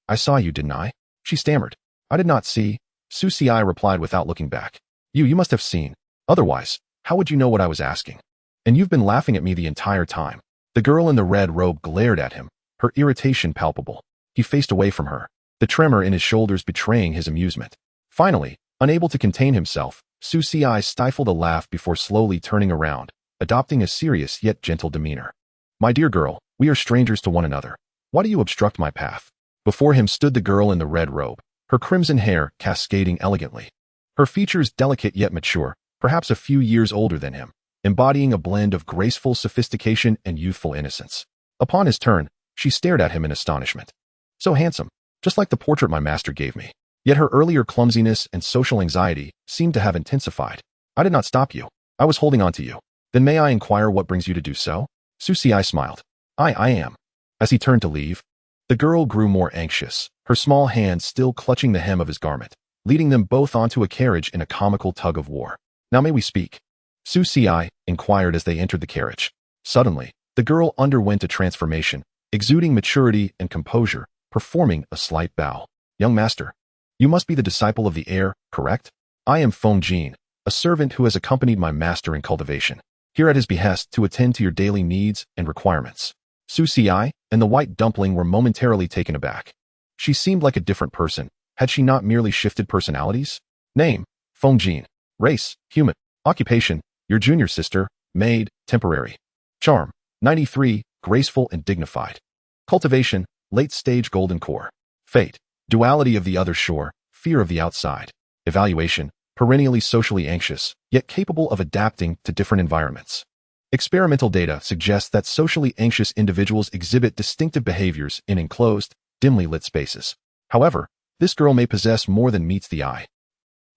I saw you, didn't I?" she stammered. "I did not see," Su Ci replied without looking back. You must have seen. Otherwise, how would you know what I was asking? And you've been laughing at me the entire time." The girl in the red robe glared at him, her irritation palpable. He faced away from her, the tremor in his shoulders betraying his amusement. Finally, unable to contain himself, Su Ci stifled a laugh before slowly turning around, adopting a serious yet gentle demeanor. "My dear girl, we are strangers to one another. Why do you obstruct my path?" Before him stood the girl in the red robe, her crimson hair cascading elegantly. Her features delicate yet mature, perhaps a few years older than him, embodying a blend of graceful sophistication and youthful innocence. Upon his turn, she stared at him in astonishment. "So handsome, just like the portrait my master gave me." Yet her earlier clumsiness and social anxiety seemed to have intensified. "I did not stop you. I was holding on to you." "Then may I inquire what brings you to do so?" Su Ci smiled. I am." As he turned to leave, the girl grew more anxious, her small hand still clutching the hem of his garment, leading them both onto a carriage in a comical tug-of-war. "Now may we speak?" Su Ci inquired as they entered the carriage. Suddenly, the girl underwent a transformation, exuding maturity and composure, performing a slight bow. "Young master, you must be the disciple of the heir, correct? I am Feng Jin, a servant who has accompanied my master in cultivation, here at his behest to attend to your daily needs and requirements." Su Ci and the white dumpling were momentarily taken aback. She seemed like a different person. Had she not merely shifted personalities? Name, Feng Jin. Race, human. Occupation, your junior sister, maid, temporary. Charm, 93, graceful and dignified. Cultivation, late-stage golden core. Fate, duality of the other shore, fear of the outside. Evaluation, perennially socially anxious, yet capable of adapting to different environments. Experimental data suggests that socially anxious individuals exhibit distinctive behaviors in enclosed, dimly lit spaces. However, this girl may possess more than meets the eye.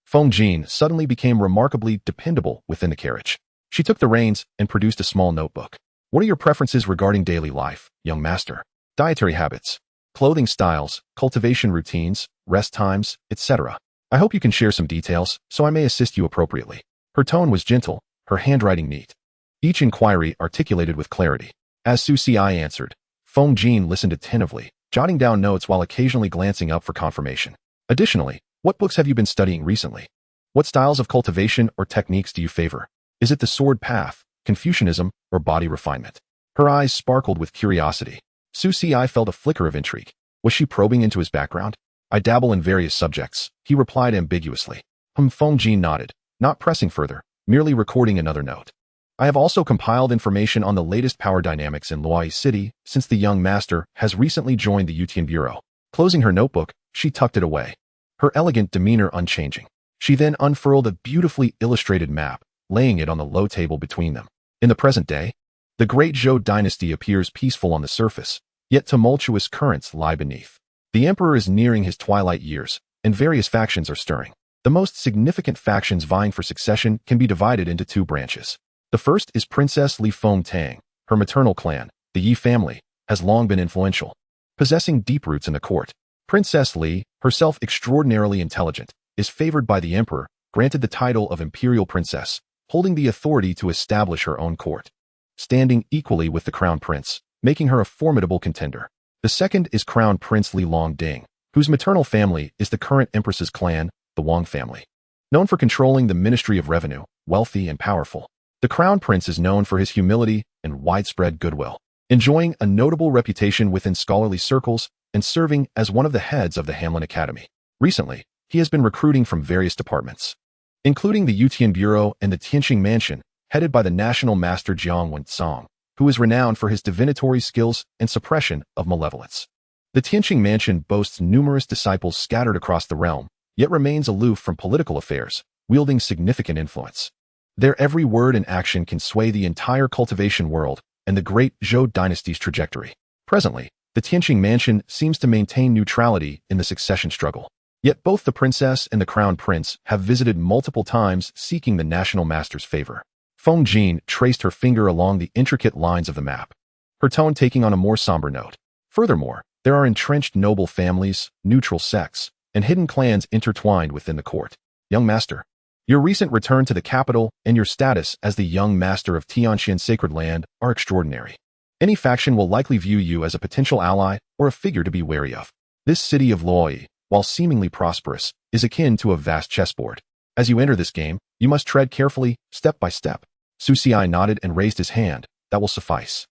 Feng Jin suddenly became remarkably dependable within the carriage. She took the reins and produced a small notebook. What are your preferences regarding daily life, young master? Dietary habits, clothing styles, cultivation routines, rest times, etc. I hope you can share some details so I may assist you appropriately. Her tone was gentle, her handwriting neat. Each inquiry articulated with clarity. As Su Xiai answered, Feng Jin listened attentively, jotting down notes while occasionally glancing up for confirmation. Additionally, what books have you been studying recently? What styles of cultivation or techniques do you favor? Is it the sword path, Confucianism, or body refinement? Her eyes sparkled with curiosity. Su Xiai felt a flicker of intrigue. Was she probing into his background? I dabble in various subjects, he replied ambiguously. Feng Jin nodded, not pressing further, merely recording another note. I have also compiled information on the latest power dynamics in Luoyi City since the young master has recently joined the Yutian Bureau. Closing her notebook, she tucked it away, her elegant demeanor unchanging. She then unfurled a beautifully illustrated map, laying it on the low table between them. In the present day, the great Zhou dynasty appears peaceful on the surface, yet tumultuous currents lie beneath. The emperor is nearing his twilight years, and various factions are stirring. The most significant factions vying for succession can be divided into two branches. The first is Princess Li Fengtang. Her maternal clan, the Yi family, has long been influential, possessing deep roots in the court. Princess Li, herself extraordinarily intelligent, is favored by the emperor, granted the title of imperial princess, holding the authority to establish her own court, standing equally with the crown prince, making her a formidable contender. The second is Crown Prince Li Longding, whose maternal family is the current empress's clan, the Wang family. Known for controlling the Ministry of Revenue, wealthy and powerful, the crown prince is known for his humility and widespread goodwill, enjoying a notable reputation within scholarly circles and serving as one of the heads of the Hanlin Academy. Recently, he has been recruiting from various departments, including the Yutian Bureau and the Tianqing Mansion, headed by the National Master Jiang Wensong, who is renowned for his divinatory skills and suppression of malevolence. The Tianqing Mansion boasts numerous disciples scattered across the realm, yet remains aloof from political affairs, wielding significant influence. Their every word and action can sway the entire cultivation world and the great Zhou dynasty's trajectory. Presently, the Tianqing Mansion seems to maintain neutrality in the succession struggle. Yet both the princess and the crown prince have visited multiple times seeking the national master's favor. Feng Jin traced her finger along the intricate lines of the map, her tone taking on a more somber note. Furthermore, there are entrenched noble families, neutral sects, and hidden clans intertwined within the court. Young master, your recent return to the capital and your status as the young master of Tianxian Sacred Land are extraordinary. Any faction will likely view you as a potential ally or a figure to be wary of. This city of Luoyi, while seemingly prosperous, is akin to a vast chessboard. As you enter this game, you must tread carefully, step by step. Su Xiai nodded and raised his hand. That will suffice.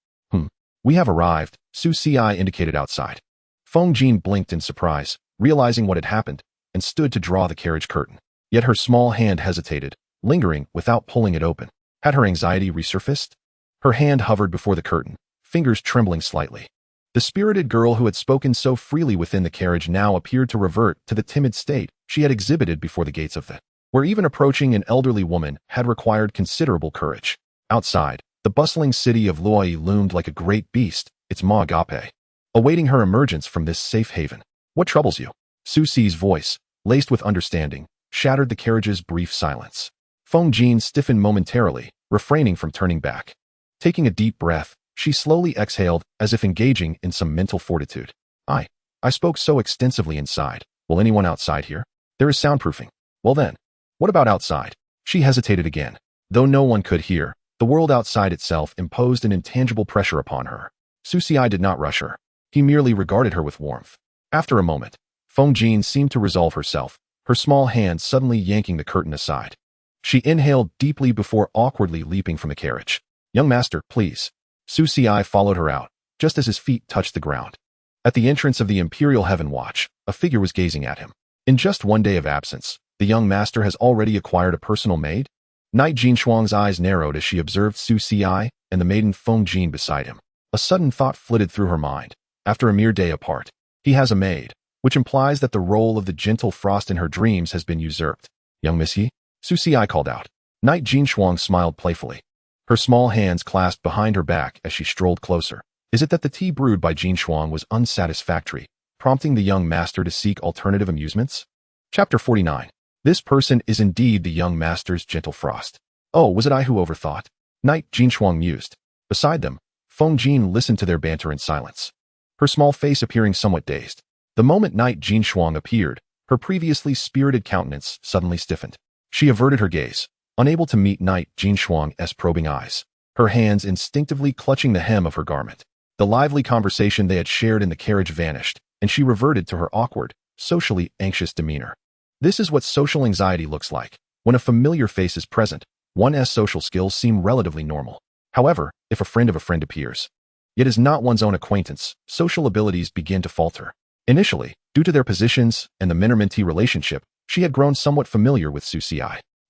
We have arrived, Su Xiai indicated outside. Feng Jin blinked in surprise, realizing what had happened, and stood to draw the carriage curtain. Yet her small hand hesitated, lingering without pulling it open. Had her anxiety resurfaced? Her hand hovered before the curtain, fingers trembling slightly. The spirited girl who had spoken so freely within the carriage now appeared to revert to the timid state she had exhibited before the gates of the, where even approaching an elderly woman had required considerable courage. Outside, the bustling city of Luoyi loomed like a great beast, its maw agape, awaiting her emergence from this safe haven. What troubles you? Su Xi's voice, laced with understanding, shattered the carriage's brief silence. Feng Jin stiffened momentarily, refraining from turning back. Taking a deep breath, she slowly exhaled as if engaging in some mental fortitude. I spoke so extensively inside. Will anyone outside hear? There is soundproofing. Well then, what about outside? She hesitated again. Though no one could hear, the world outside itself imposed an intangible pressure upon her. Su Xiai did not rush her. He merely regarded her with warmth. After a moment, Feng Jin seemed to resolve herself, her small hand suddenly yanking the curtain aside. She inhaled deeply before awkwardly leaping from the carriage. Young master, please. Su Xiai followed her out, just as his feet touched the ground. At the entrance of the Imperial Heaven Watch, a figure was gazing at him. In just one day of absence, the young master has already acquired a personal maid? Knight Jinshuang's eyes narrowed as she observed Su Xiai and the maiden Feng Jin beside him. A sudden thought flitted through her mind. After a mere day apart, he has a maid, which implies that the role of the gentle frost in her dreams has been usurped. Young Miss Yi? Su Xiai called out. Knight Jinshuang smiled playfully. her small hands clasped behind her back as she strolled closer. Is it that the tea brewed by Jin Shuang was unsatisfactory, prompting the young master to seek alternative amusements? Chapter 49. This person is indeed the young master's gentle frost. Oh, was it I who overthought? Knight Jin Shuang mused. Beside them, Feng Jin listened to their banter in silence, her small face appearing somewhat dazed. The moment Knight Jin Shuang appeared, her previously spirited countenance suddenly stiffened. She averted her gaze, unable to meet Knight Jin Shuang's probing eyes, her hands instinctively clutching the hem of her garment. The lively conversation they had shared in the carriage vanished, and she reverted to her awkward, socially anxious demeanor. This is what social anxiety looks like. When a familiar face is present, one's social skills seem relatively normal. However, if a friend of a friend appears, yet is not one's own acquaintance, social abilities begin to falter. Initially, due to their positions and the mentor-mentee relationship, she had grown somewhat familiar with Su Xi.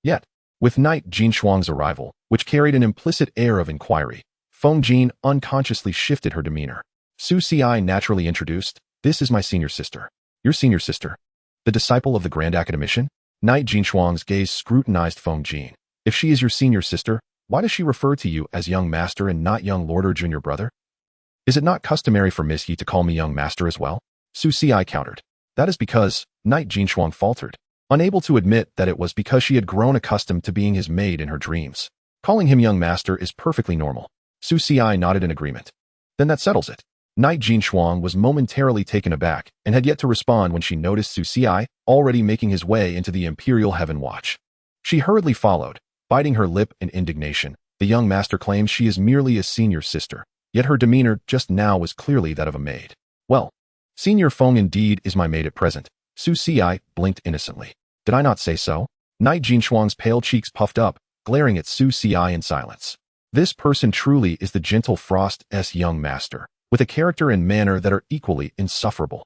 Yet, with Knight Jin Shuang's arrival, which carried an implicit air of inquiry, Feng Jin unconsciously shifted her demeanor. Su Xi naturally introduced, "This is my senior sister." "Your senior sister? The disciple of the Grand Academician?" Knight Jin Shuang's gaze scrutinized Feng Jin. "If she is your senior sister, why does she refer to you as young master and not young lord or junior brother? Is it not customary for Miss Yi to call me young master as well?" Su Xi countered. "That is because," Knight Jin Shuang faltered, unable to admit that it was because she had grown accustomed to being his maid in her dreams. "Calling him young master is perfectly normal." Su Xi nodded in agreement. "Then that settles it." Knight Jin Shuang was momentarily taken aback and had yet to respond when she noticed Su Xi already making his way into the Imperial Heaven Watch. She hurriedly followed, biting her lip in indignation. The young master claims she is merely a senior sister, yet her demeanor just now was clearly that of a maid. "Well, Senior Feng indeed is my maid at present." Su Xi blinked innocently. "Did I not say so?" Knight Jin Shuang's pale cheeks puffed up, glaring at Su Xi in silence. This person truly is the gentle Frost's young master, with a character and manner that are equally insufferable.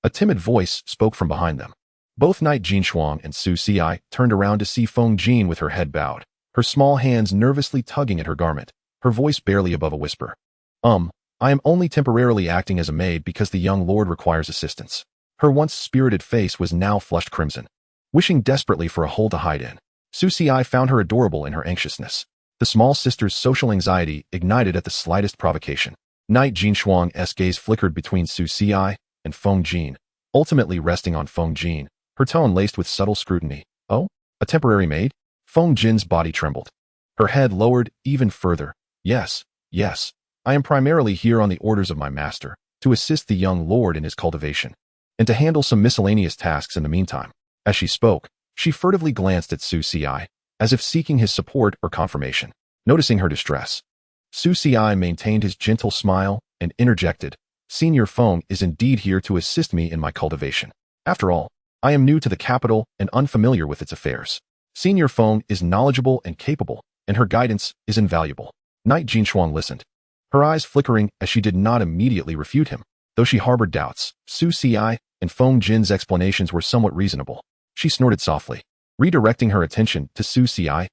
A timid voice spoke from behind them. Both Knight Jin Shuang and Su Xi turned around to see Feng Jin with her head bowed, her small hands nervously tugging at her garment, her voice barely above a whisper. I am only temporarily acting as a maid because the young lord requires assistance." Her once spirited face was now flushed crimson, wishing desperately for a hole to hide in. Su Xi found her adorable in her anxiousness. The small sister's social anxiety ignited at the slightest provocation. Knight Jin Shuang's gaze flickered between Su Xi and Feng Jin, ultimately resting on Feng Jin, her tone laced with subtle scrutiny. "Oh? A temporary maid?" Feng Jin's body trembled. Her head lowered even further. Yes. I am primarily here on the orders of my master, to assist the young lord in his cultivation, and to handle some miscellaneous tasks in the meantime." As she spoke, she furtively glanced at Su Xi, as if seeking his support or confirmation. Noticing her distress, Su Xi maintained his gentle smile and interjected, "Senior Feng is indeed here to assist me in my cultivation. After all, I am new to the capital and unfamiliar with its affairs. Senior Feng is knowledgeable and capable, and her guidance is invaluable." Knight Jin Shuang listened, her eyes flickering as she did not immediately refute him. Though she harbored doubts, Su Xi and Feng Jin's explanations were somewhat reasonable. She snorted softly, redirecting her attention to Su Xi.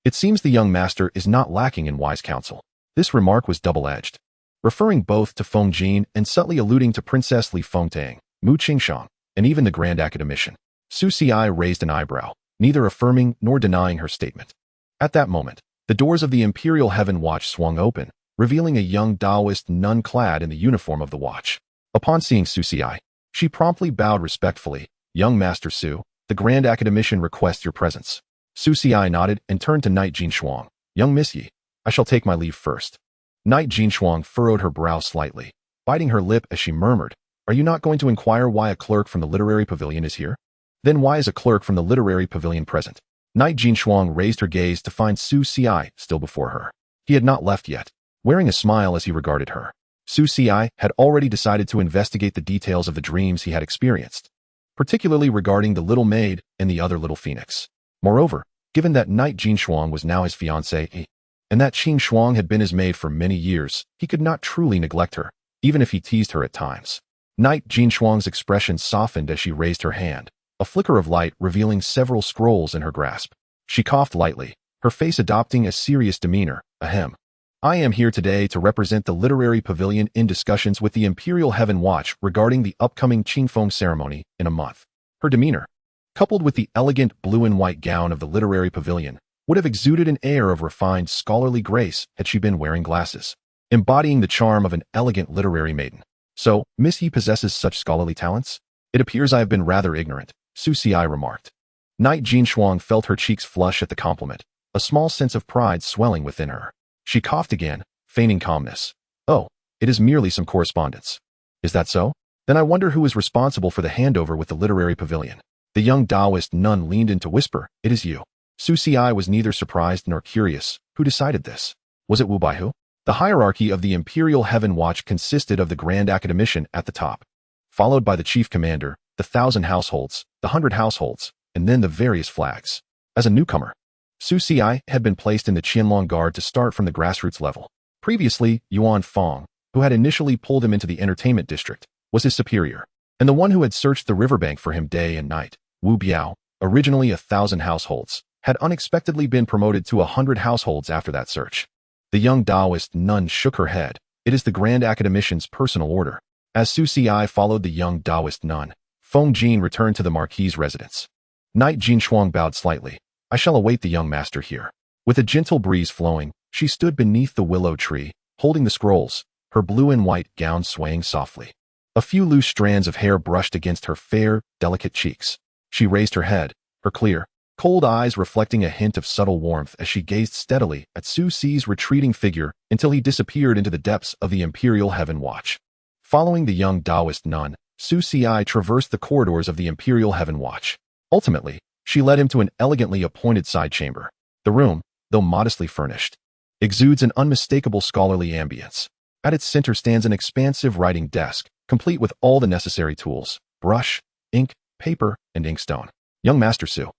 "It seems the young master is not lacking in wise counsel." This remark was double-edged, referring both to Feng Jin and subtly alluding to Princess Li Fengtang, Mu Qingshang, and even the Grand Academician. Su Xi raised an eyebrow, neither affirming nor denying her statement. At that moment, the doors of the Imperial Heaven Watch swung open, revealing a young Taoist nun clad in the uniform of the watch. Upon seeing Su Xi, she promptly bowed respectfully. "Young Master Su, the Grand Academician requests your presence." Su Xi nodded and turned to Knight Jin Shuang. "Young Miss Yi, I shall take my leave first." Knight Jin Shuang furrowed her brow slightly, biting her lip as she murmured, "Are you not going to inquire why a clerk from the literary pavilion is here?" "Then why is a clerk from the literary pavilion present?" Knight Jin Shuang raised her gaze to find Su Xi still before her. He had not left yet. Wearing a smile as he regarded her, Su Xi had already decided to investigate the details of the dreams he had experienced, particularly regarding the little maid and the other little phoenix. Moreover, given that Knight Jin Shuang was now his fiancée, and that Qing Shuang had been his maid for many years, he could not truly neglect her, even if he teased her at times. Knight Jin Shuang's expression softened as she raised her hand, a flicker of light revealing several scrolls in her grasp. She coughed lightly, her face adopting a serious demeanor. "Ahem. I am here today to represent the literary pavilion in discussions with the Imperial Heaven Watch regarding the upcoming Qingfeng ceremony in a month." Her demeanor, coupled with the elegant blue and white gown of the literary pavilion, would have exuded an air of refined scholarly grace had she been wearing glasses, embodying the charm of an elegant literary maiden. So, Miss Yi possesses such scholarly talents? It appears I have been rather ignorant, Su Xi remarked. Knight Jin Shuang felt her cheeks flush at the compliment, a small sense of pride swelling within her. She coughed again, feigning calmness. Oh, it is merely some correspondence. Is that so? Then I wonder who is responsible for the handover with the literary pavilion. The young Taoist nun leaned in to whisper, It is you. Su Xi was neither surprised nor curious. Who decided this? Was it Wu Baihu? The hierarchy of the Imperial Heaven Watch consisted of the Grand Academician at the top, followed by the Chief Commander, the 1,000 households, the 100 households, and then the various flags. As a newcomer, Su Xi had been placed in the Qianlong Guard to start from the grassroots level. Previously, Yuan Fong, who had initially pulled him into the entertainment district, was his superior, and the one who had searched the riverbank for him day and night, Wu Biao, originally 1,000 households, had unexpectedly been promoted to 100 households after that search. The young Taoist nun shook her head. It is the Grand Academician's personal order. As Su Xi followed the young Taoist nun, Feng Jin returned to the Marquis's residence. Knight Jin Shuang bowed slightly. I shall await the young master here. With a gentle breeze flowing, she stood beneath the willow tree, holding the scrolls, her blue and white gown swaying softly. A few loose strands of hair brushed against her fair, delicate cheeks. She raised her head, her clear, cold eyes reflecting a hint of subtle warmth as she gazed steadily at Su Xi's retreating figure until he disappeared into the depths of the Imperial Heaven Watch. Following the young Taoist nun, Su Xi traversed the corridors of the Imperial Heaven Watch. Ultimately, she led him to an elegantly appointed side chamber. The room, though modestly furnished, exudes an unmistakable scholarly ambience. At its center stands an expansive writing desk, complete with all the necessary tools, brush, ink, paper, and inkstone. Young Master Su,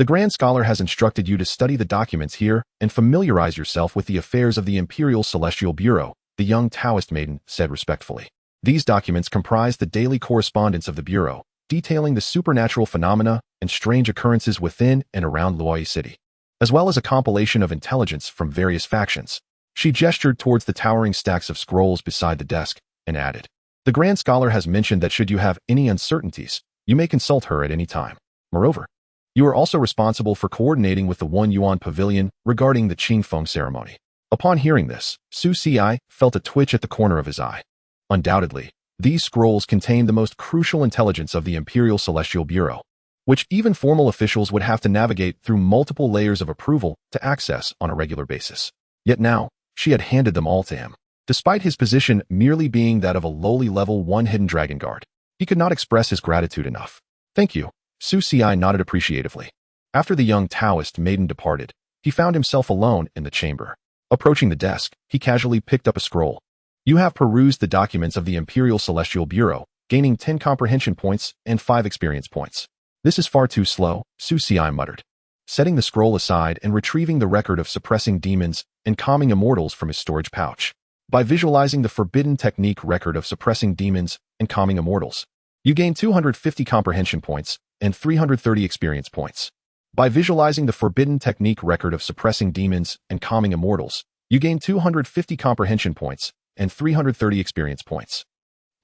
the Grand Scholar has instructed you to study the documents here and familiarize yourself with the affairs of the Imperial Celestial Bureau, the young Taoist maiden said respectfully. These documents comprise the daily correspondence of the Bureau, detailing the supernatural phenomena and strange occurrences within and around Luoyi City, as well as a compilation of intelligence from various factions. She gestured towards the towering stacks of scrolls beside the desk and added, The Grand Scholar has mentioned that should you have any uncertainties, you may consult her at any time. Moreover, you are also responsible for coordinating with the One Yuan Pavilion regarding the Qingfeng ceremony. Upon hearing this, Su Xi felt a twitch at the corner of his eye. Undoubtedly, these scrolls contain the most crucial intelligence of the Imperial Celestial Bureau, which even formal officials would have to navigate through multiple layers of approval to access on a regular basis. Yet now, she had handed them all to him. Despite his position merely being that of a lowly level 1 hidden dragon guard, he could not express his gratitude enough. Thank you. Su Xi nodded appreciatively. After the young Taoist maiden departed, he found himself alone in the chamber. Approaching the desk, he casually picked up a scroll. You have perused the documents of the Imperial Celestial Bureau, gaining 10 comprehension points and 5 experience points. This is far too slow, Su Xi muttered, setting the scroll aside and retrieving the record of suppressing demons and calming immortals from his storage pouch. By visualizing the forbidden technique record of suppressing demons and calming immortals, you gain 250 comprehension points and 330 experience points. By visualizing the forbidden technique record of suppressing demons and calming immortals, you gain 250 comprehension points and 330 experience points.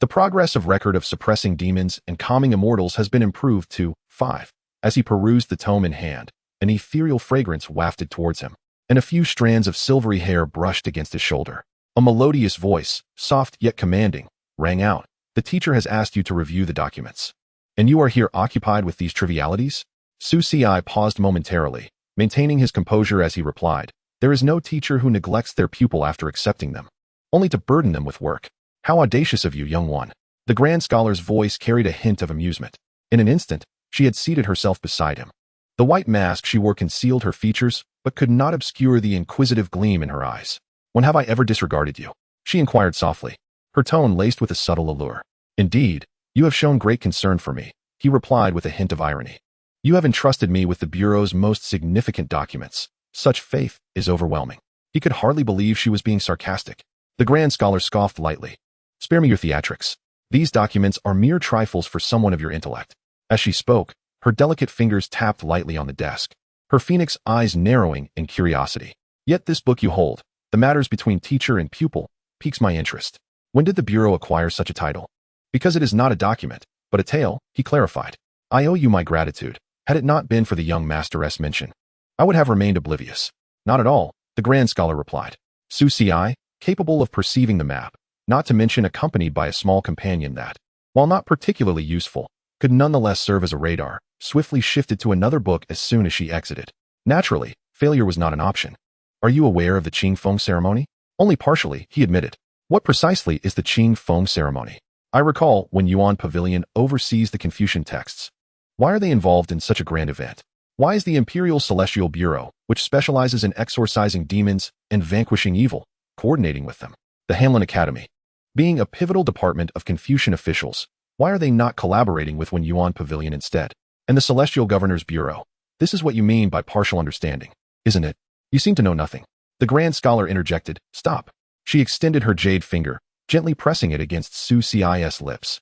The progress of record of suppressing demons and calming immortals has been improved to 5. As he perused the tome in hand, an ethereal fragrance wafted towards him, and a few strands of silvery hair brushed against his shoulder. A melodious voice, soft yet commanding, rang out. The teacher has asked you to review the documents. And you are here occupied with these trivialities? Su Xi paused momentarily, maintaining his composure as he replied, There is no teacher who neglects their pupil after accepting them, only to burden them with work. How audacious of you, young one. The Grand Scholar's voice carried a hint of amusement. In an instant, she had seated herself beside him. The white mask she wore concealed her features, but could not obscure the inquisitive gleam in her eyes. When have I ever disregarded you? She inquired softly, her tone laced with a subtle allure. Indeed, you have shown great concern for me, he replied with a hint of irony. You have entrusted me with the Bureau's most significant documents. Such faith is overwhelming. He could hardly believe she was being sarcastic. The Grand Scholar scoffed lightly. Spare me your theatrics. These documents are mere trifles for someone of your intellect. As she spoke, her delicate fingers tapped lightly on the desk, her phoenix eyes narrowing in curiosity. Yet this book you hold, The Matters Between Teacher and Pupil, piques my interest. When did the Bureau acquire such a title? Because it is not a document, but a tale, he clarified. I owe you my gratitude, had it not been for the young masteress mention. I would have remained oblivious. Not at all, the Grand Scholar replied. Su Ci, capable of perceiving the map, not to mention accompanied by a small companion that, while not particularly useful, could nonetheless serve as a radar, swiftly shifted to another book as soon as she exited. Naturally, failure was not an option. Are you aware of the Qing Feng ceremony? Only partially, he admitted. What precisely is the Qing Feng ceremony? I recall when Yuan Pavilion oversees the Confucian texts. Why are they involved in such a grand event? Why is the Imperial Celestial Bureau, which specializes in exorcising demons and vanquishing evil, coordinating with them? The Hanlin Academy. Being a pivotal department of Confucian officials, why are they not collaborating with Yuan Pavilion instead? And the Celestial Governor's Bureau. This is what you mean by partial understanding, isn't it? You seem to know nothing. The Grand Scholar interjected. Stop. She extended her jade finger, gently pressing it against Su Ci's lips.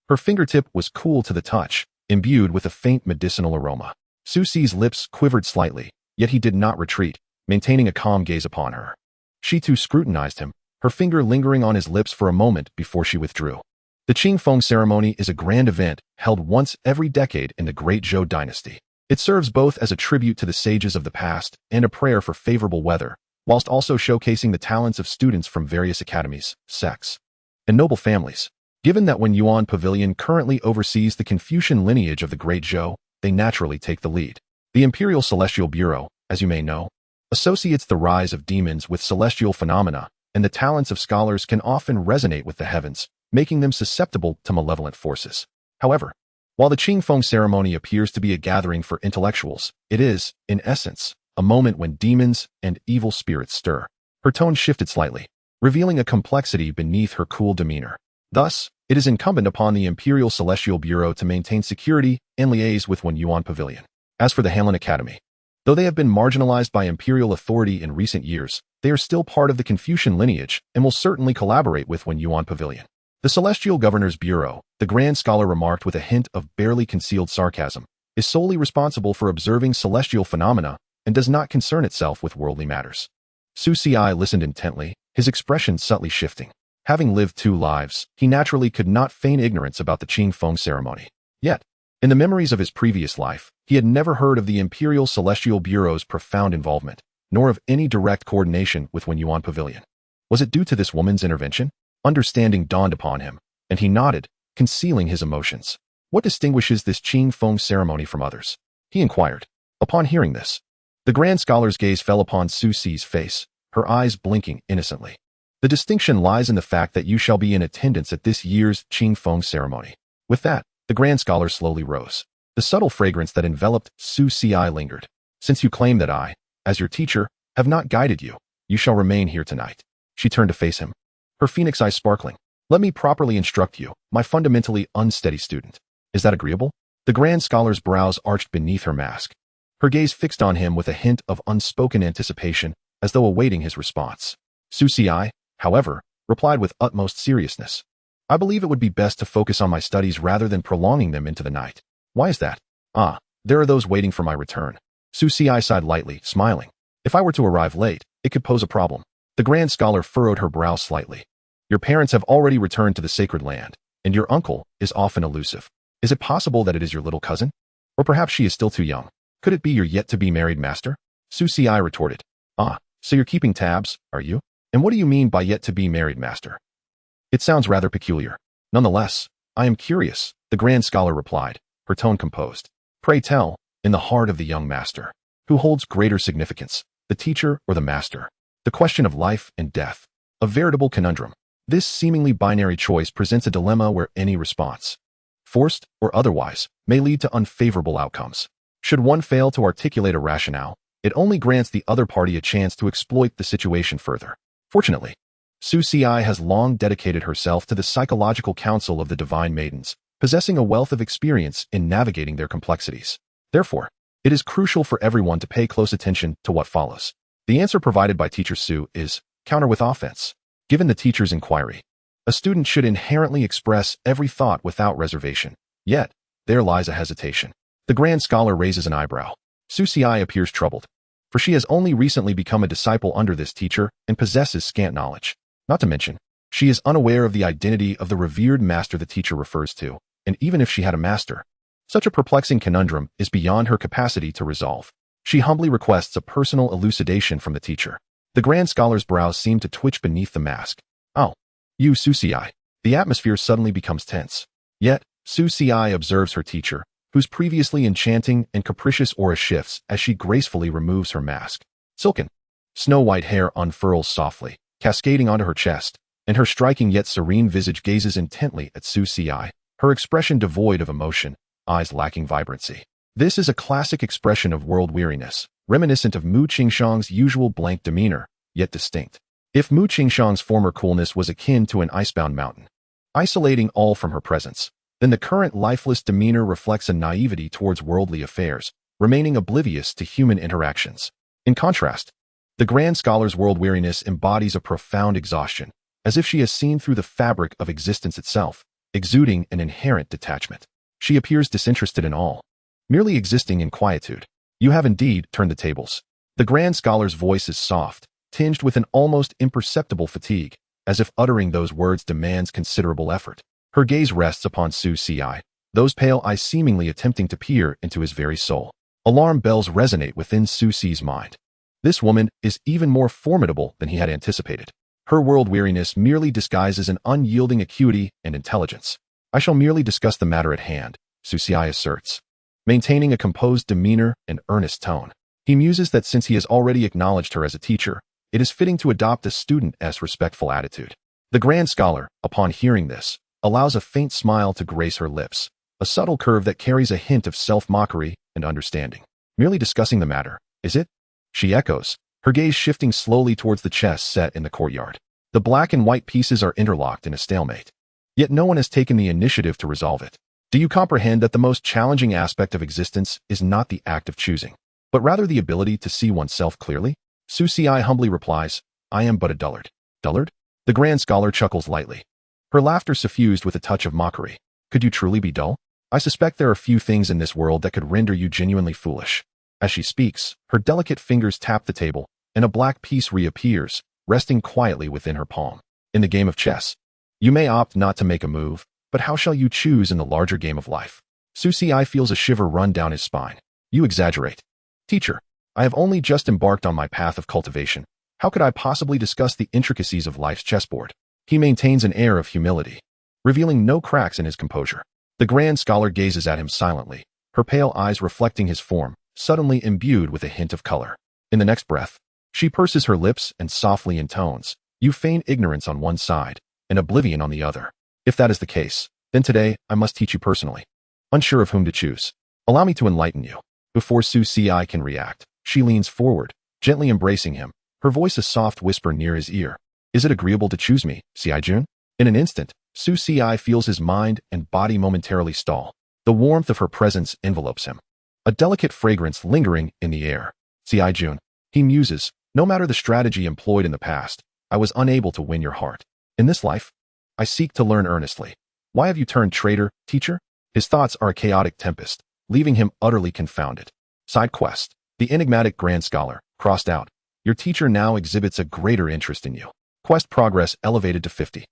Her fingertip was cool to the touch, imbued with a faint medicinal aroma. Su Ci's lips quivered slightly, yet he did not retreat, maintaining a calm gaze upon her. She too scrutinized him, her finger lingering on his lips for a moment before she withdrew. The Qing Feng ceremony is a grand event held once every decade in the Great Zhou dynasty. It serves both as a tribute to the sages of the past and a prayer for favorable weather, whilst also showcasing the talents of students from various academies, sects, and noble families. Given that Yuan Pavilion currently oversees the Confucian lineage of the Great Zhou, they naturally take the lead. The Imperial Celestial Bureau, as you may know, associates the rise of demons with celestial phenomena, and the talents of scholars can often resonate with the heavens, making them susceptible to malevolent forces. However, while the Qing Feng ceremony appears to be a gathering for intellectuals, it is, in essence, a moment when demons and evil spirits stir. Her tone shifted slightly, revealing a complexity beneath her cool demeanor. Thus, it is incumbent upon the Imperial Celestial Bureau to maintain security and liaise with Yuan Pavilion. As for the Hanlin Academy, though they have been marginalized by imperial authority in recent years, they are still part of the Confucian lineage and will certainly collaborate with Yuan Pavilion. The Celestial Governor's Bureau, the Grand Scholar remarked with a hint of barely concealed sarcasm, is solely responsible for observing celestial phenomena and does not concern itself with worldly matters. Su Ci listened intently, his expression subtly shifting. Having lived 2 lives, he naturally could not feign ignorance about the Qing Feng ceremony. Yet, in the memories of his previous life, he had never heard of the Imperial Celestial Bureau's profound involvement, nor of any direct coordination with Yuan Pavilion. Was it due to this woman's intervention? Understanding dawned upon him, and he nodded, concealing his emotions. What distinguishes this Qing Feng ceremony from others? He inquired. Upon hearing this, the Grand Scholar's gaze fell upon Su Ci's face, her eyes blinking innocently. The distinction lies in the fact that you shall be in attendance at this year's Qing Feng ceremony. With that, the Grand Scholar slowly rose. The subtle fragrance that enveloped Su Ci lingered. Since you claim that I, as your teacher, have not guided you, you shall remain here tonight. She turned to face him, her phoenix eyes sparkling. Let me properly instruct you, my fundamentally unsteady student. Is that agreeable? The Grand Scholar's brows arched beneath her mask. Her gaze fixed on him with a hint of unspoken anticipation, as though awaiting his response. Su Ci, however, replied with utmost seriousness. I believe it would be best to focus on my studies rather than prolonging them into the night. Why is that? Ah, there are those waiting for my return. Su Ci sighed lightly, smiling. If I were to arrive late, it could pose a problem. The Grand Scholar furrowed her brow slightly. Your parents have already returned to the sacred land, and your uncle is often elusive. Is it possible that it is your little cousin? Or perhaps she is still too young. Could it be your yet-to-be-married master? Su Ci retorted. Ah, so you're keeping tabs, are you? And what do you mean by yet-to-be-married master? It sounds rather peculiar. Nonetheless, I am curious, the Grand Scholar replied, her tone composed. Pray tell, in the heart of the young master, who holds greater significance, the teacher or the master? The question of life and death. A veritable conundrum. This seemingly binary choice presents a dilemma where any response, forced or otherwise, may lead to unfavorable outcomes. Should one fail to articulate a rationale, it only grants the other party a chance to exploit the situation further. Fortunately, Su Ci has long dedicated herself to the psychological counsel of the divine maidens, possessing a wealth of experience in navigating their complexities. Therefore, it is crucial for everyone to pay close attention to what follows. The answer provided by Teacher Su is counter with offense. Given the teacher's inquiry, a student should inherently express every thought without reservation. Yet, there lies a hesitation. The Grand Scholar raises an eyebrow. Su Ci appears troubled, for she has only recently become a disciple under this teacher and possesses scant knowledge. Not to mention, she is unaware of the identity of the revered master the teacher refers to, and even if she had a master, such a perplexing conundrum is beyond her capacity to resolve. She humbly requests a personal elucidation from the teacher. The Grand Scholar's brows seem to twitch beneath the mask. Oh, you Susi. The atmosphere suddenly becomes tense. Yet, Susi observes her teacher, whose previously enchanting and capricious aura shifts as she gracefully removes her mask. Silken, snow-white hair unfurls softly, cascading onto her chest, and her striking yet serene visage gazes intently at Susi, her expression devoid of emotion, eyes lacking vibrancy. This is a classic expression of world weariness, reminiscent of Mu Qingxiang's usual blank demeanor, yet distinct. If Mu Qingxiang's former coolness was akin to an icebound mountain, isolating all from her presence, then the current lifeless demeanor reflects a naivety towards worldly affairs, remaining oblivious to human interactions. In contrast, the Grand Scholar's world weariness embodies a profound exhaustion, as if she has seen through the fabric of existence itself, exuding an inherent detachment. She appears disinterested in all, merely existing in quietude. You have indeed turned the tables. The Grand Scholar's voice is soft, tinged with an almost imperceptible fatigue, as if uttering those words demands considerable effort. Her gaze rests upon Susi, those pale eyes seemingly attempting to peer into his very soul. Alarm bells resonate within Susi's mind. This woman is even more formidable than he had anticipated. Her world weariness merely disguises an unyielding acuity and intelligence. I shall merely discuss the matter at hand, Susi asserts, maintaining a composed demeanor and earnest tone. He muses that since he has already acknowledged her as a teacher, it is fitting to adopt a student-esque respectful attitude. The Grand Scholar, upon hearing this, allows a faint smile to grace her lips, a subtle curve that carries a hint of self-mockery and understanding. Merely discussing the matter, is it? She echoes, her gaze shifting slowly towards the chess set in the courtyard. The black and white pieces are interlocked in a stalemate. Yet no one has taken the initiative to resolve it. Do you comprehend that the most challenging aspect of existence is not the act of choosing, but rather the ability to see oneself clearly? Susi humbly replies, I am but a dullard. Dullard? The Grand Scholar chuckles lightly, her laughter suffused with a touch of mockery. Could you truly be dull? I suspect there are few things in this world that could render you genuinely foolish. As she speaks, her delicate fingers tap the table, and a black piece reappears, resting quietly within her palm. In the game of chess, you may opt not to make a move, but how shall you choose in the larger game of life? Susi feels a shiver run down his spine. You exaggerate. Teacher, I have only just embarked on my path of cultivation. How could I possibly discuss the intricacies of life's chessboard? He maintains an air of humility, revealing no cracks in his composure. The Grand Scholar gazes at him silently, her pale eyes reflecting his form, suddenly imbued with a hint of color. In the next breath, she purses her lips and softly intones, you feign ignorance on one side, and oblivion on the other. If that is the case, then today I must teach you personally. Unsure of whom to choose, allow me to enlighten you. Before Susi can react, she leans forward, gently embracing him, her voice a soft whisper near his ear. Is it agreeable to choose me, Xiaojun? In an instant, Susi feels his mind and body momentarily stall. The warmth of her presence envelopes him, a delicate fragrance lingering in the air. Xiaojun, he muses, no matter the strategy employed in the past, I was unable to win your heart. In this life, I seek to learn earnestly. Why have you turned traitor, teacher? His thoughts are a chaotic tempest, leaving him utterly confounded. Side quest. The enigmatic Grand Scholar, crossed out. Your teacher now exhibits a greater interest in you. Quest progress elevated to 50.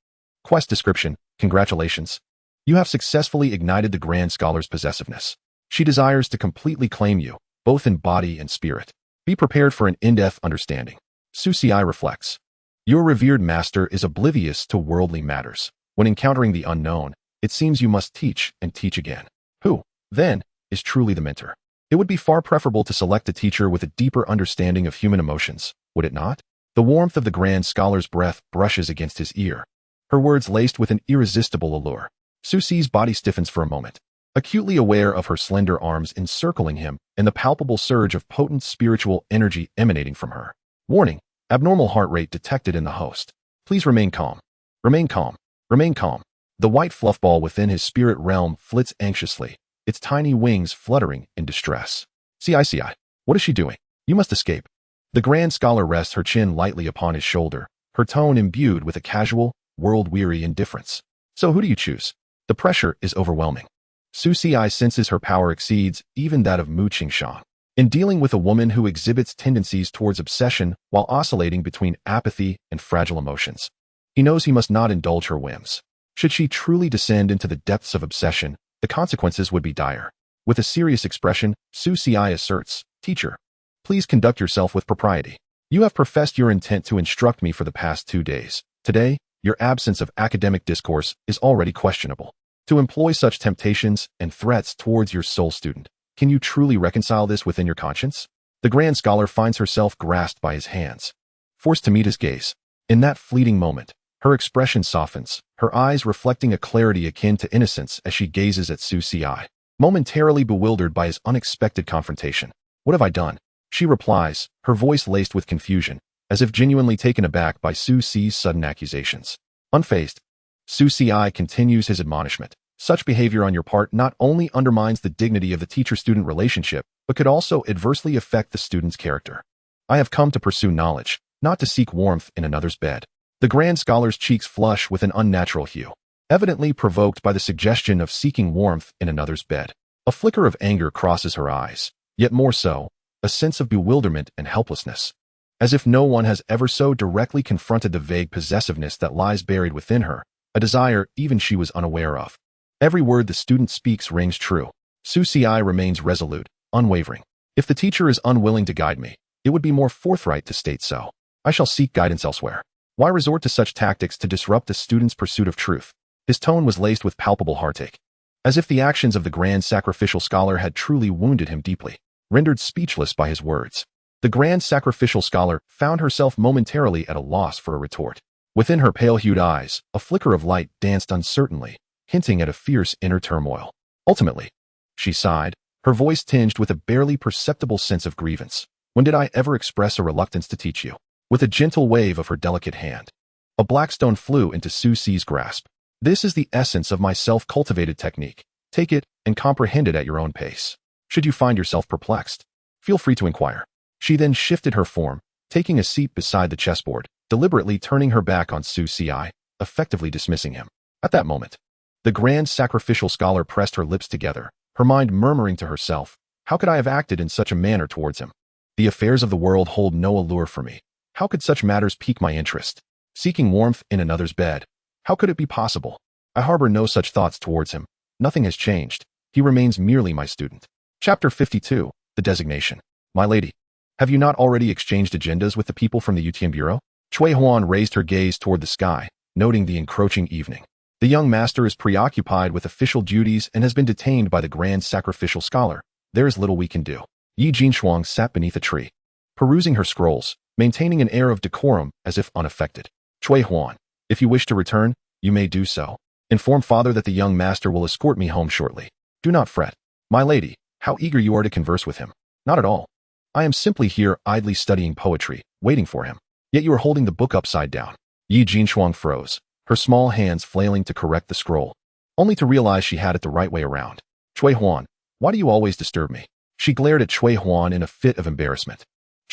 Quest description, congratulations. You have successfully ignited the Grand Scholar's possessiveness. She desires to completely claim you, both in body and spirit. Be prepared for an in-depth understanding. Susi reflects. Your revered master is oblivious to worldly matters. When encountering the unknown, it seems you must teach and teach again. Who, then, is truly the mentor? It would be far preferable to select a teacher with a deeper understanding of human emotions, would it not? The warmth of the Grand Scholar's breath brushes against his ear, her words laced with an irresistible allure. Susi's body stiffens for a moment, acutely aware of her slender arms encircling him and the palpable surge of potent spiritual energy emanating from her. Warning, abnormal heart rate detected in the host. Please remain calm. Remain calm. Remain calm. The white fluffball within his spirit realm flits anxiously, its tiny wings fluttering in distress. Xianxia, what is she doing? You must escape. The Grand Scholar rests her chin lightly upon his shoulder, her tone imbued with a casual, world-weary indifference. So who do you choose? The pressure is overwhelming. Susi senses her power exceeds even that of Mu Qingxiang. In dealing with a woman who exhibits tendencies towards obsession while oscillating between apathy and fragile emotions, he knows he must not indulge her whims. Should she truly descend into the depths of obsession, the consequences would be dire. With a serious expression, Susi asserts, Teacher, Please conduct yourself with propriety. You have professed your intent to instruct me for the past 2 days. Today, your absence of academic discourse is already questionable. To employ such temptations and threats towards your sole student, can you truly reconcile this within your conscience? The grand scholar finds herself grasped by his hands, forced to meet his gaze. In that fleeting moment, her expression softens, her eyes reflecting a clarity akin to innocence as she gazes at Su Ci, momentarily bewildered by his unexpected confrontation. What have I done? She replies, her voice laced with confusion, as if genuinely taken aback by Su Ci's sudden accusations. Unfazed, Su Ci continues his admonishment. Such behavior on your part not only undermines the dignity of the teacher-student relationship, but could also adversely affect the student's character. I have come to pursue knowledge, not to seek warmth in another's bed. The grand scholar's cheeks flush with an unnatural hue, evidently provoked by the suggestion of seeking warmth in another's bed. A flicker of anger crosses her eyes, yet more so, a sense of bewilderment and helplessness. As if no one has ever so directly confronted the vague possessiveness that lies buried within her, a desire even she was unaware of. Every word the student speaks rings true. Su Ci remains resolute, unwavering. If the teacher is unwilling to guide me, it would be more forthright to state so. I shall seek guidance elsewhere. Why resort to such tactics to disrupt the student's pursuit of truth? His tone was laced with palpable heartache, as if the actions of the grand sacrificial scholar had truly wounded him deeply. Rendered speechless by his words, the grand sacrificial scholar found herself momentarily at a loss for a retort. Within her pale-hued eyes, a flicker of light danced uncertainly, hinting at a fierce inner turmoil. Ultimately, she sighed, her voice tinged with a barely perceptible sense of grievance. When did I ever express a reluctance to teach you? With a gentle wave of her delicate hand, a black stone flew into Su Ci's grasp. This is the essence of my self-cultivated technique. Take it and comprehend it at your own pace. Should you find yourself perplexed, feel free to inquire. She then shifted her form, taking a seat beside the chessboard, deliberately turning her back on Su Ci, effectively dismissing him. At that moment, the grand sacrificial scholar pressed her lips together, her mind murmuring to herself, how could I have acted in such a manner towards him? The affairs of the world hold no allure for me. How could such matters pique my interest? Seeking warmth in another's bed. How could it be possible? I harbor no such thoughts towards him. Nothing has changed. He remains merely my student. Chapter 52, The Designation. My lady, have you not already exchanged agendas with the people from the Yutian Bureau? Cui Huan raised her gaze toward the sky, noting the encroaching evening. The young master is preoccupied with official duties and has been detained by the grand sacrificial scholar. There is little we can do. Yi Jinshuang sat beneath a tree, perusing her scrolls, maintaining an air of decorum as if unaffected. Cui Huan, if you wish to return, you may do so. Inform father that the young master will escort me home shortly. Do not fret. My lady, how eager you are to converse with him. Not at all. I am simply here idly studying poetry, waiting for him. Yet you are holding the book upside down. Yi Jinshuang froze, her small hands flailing to correct the scroll, only to realize she had it the right way around. Cui Huan, why do you always disturb me? She glared at Cui Huan in a fit of embarrassment.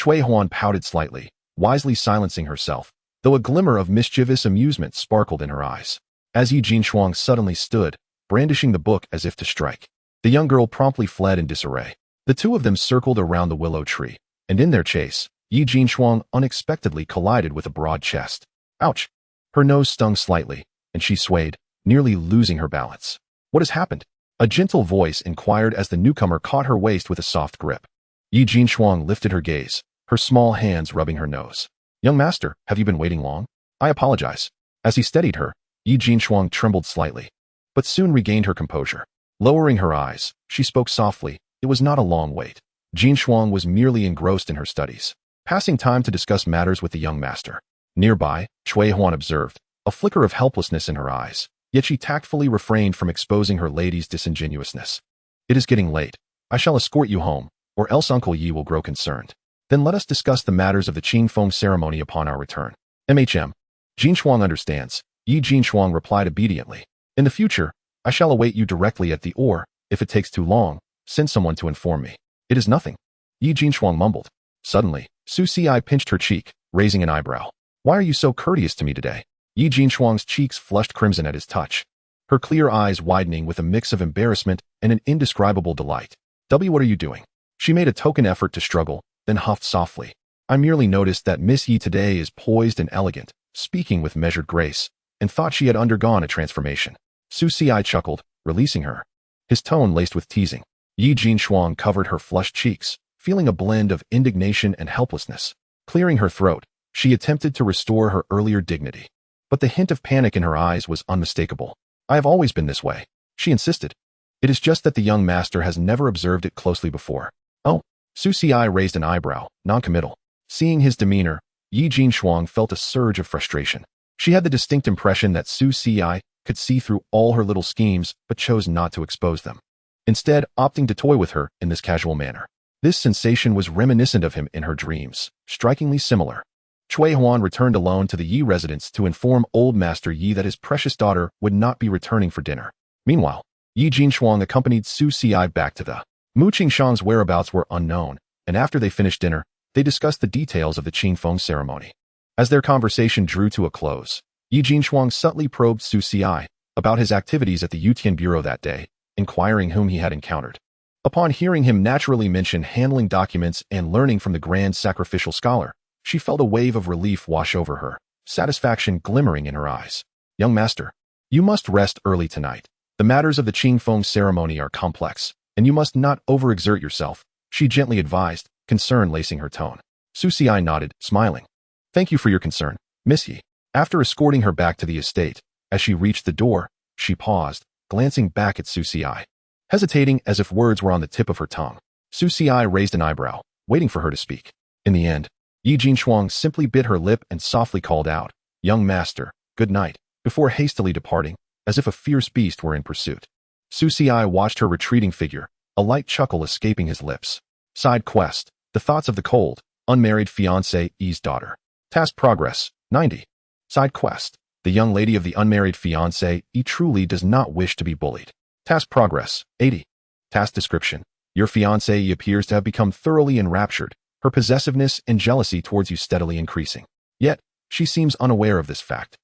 Cui Huan pouted slightly, wisely silencing herself, though a glimmer of mischievous amusement sparkled in her eyes. As Yi Jinshuang suddenly stood, brandishing the book as if to strike, the young girl promptly fled in disarray. The two of them circled around the willow tree, and in their chase, Yi Jinshuang unexpectedly collided with a broad chest. Ouch! Her nose stung slightly, and she swayed, nearly losing her balance. What has happened? A gentle voice inquired as the newcomer caught her waist with a soft grip. Yi Jinshuang lifted her gaze, her small hands rubbing her nose. Young master, have you been waiting long? I apologize. As he steadied her, Yi Jinshuang trembled slightly, but soon regained her composure. Lowering her eyes, she spoke softly. It was not a long wait. Jinshuang was merely engrossed in her studies, passing time to discuss matters with the young master. Nearby, Cui Huan observed, a flicker of helplessness in her eyes, yet she tactfully refrained from exposing her lady's disingenuousness. It is getting late. I shall escort you home, or else Uncle Yi will grow concerned. Then let us discuss the matters of the Qingfeng ceremony upon our return. Jinshuang understands. Yi Jinshuang replied obediently. In the future, I shall await you directly at the or, if it takes too long, send someone to inform me. It is nothing. Yi Jinshuang mumbled. Suddenly, Su Ci pinched her cheek, raising an eyebrow. Why are you so courteous to me today? Yi Jinshuang's cheeks flushed crimson at his touch, her clear eyes widening with a mix of embarrassment and an indescribable delight. What are you doing? She made a token effort to struggle, then huffed softly. I merely noticed that Miss Yi today is poised and elegant, speaking with measured grace, and thought she had undergone a transformation. Su Ci chuckled, releasing her, his tone laced with teasing. Yi Jinshuang covered her flushed cheeks, feeling a blend of indignation and helplessness. Clearing her throat, she attempted to restore her earlier dignity. But the hint of panic in her eyes was unmistakable. "I have always been this way," she insisted. "It is just that the young master has never observed it closely before." "Oh." Su Xi raised an eyebrow, non-committal. Seeing his demeanor, Yi Jinshuang felt a surge of frustration. She had the distinct impression that Su Xi could see through all her little schemes but chose not to expose them, instead opting to toy with her in this casual manner. This sensation was reminiscent of him in her dreams, strikingly similar. Cui Huan returned alone to the Yi residence to inform old Master Yi that his precious daughter would not be returning for dinner. Meanwhile, Yi Jinshuang accompanied Su Xi back to the Mu Qingshang's whereabouts were unknown, and after they finished dinner, they discussed the details of the Qingfeng ceremony. As their conversation drew to a close, Yi Jinshuang subtly probed Su Xi about his activities at the Yutian Bureau that day, inquiring whom he had encountered. Upon hearing him naturally mention handling documents and learning from the grand sacrificial scholar, she felt a wave of relief wash over her, satisfaction glimmering in her eyes. "Young master, you must rest early tonight. The matters of the Qingfeng ceremony are complex, and you must not overexert yourself," she gently advised, concern lacing her tone. Su Xi nodded, smiling. "Thank you for your concern, Miss Yi." After escorting her back to the estate, as she reached the door, she paused, glancing back at Su Xi, hesitating as if words were on the tip of her tongue. Su Xi raised an eyebrow, waiting for her to speak. In the end, Yi Jinshuang simply bit her lip and softly called out, "Young master, good night," before hastily departing, as if a fierce beast were in pursuit. Su Xi watched her retreating figure, a light chuckle escaping his lips. Side quest: The Thoughts of the Cold, Unmarried Fiancé's Daughter. Task progress, 90. Side quest: The young lady of the unmarried fiancé truly does not wish to be bullied. Task progress, 80. Task description: Your fiancée appears to have become thoroughly enraptured, her possessiveness and jealousy towards you steadily increasing. Yet, she seems unaware of this fact.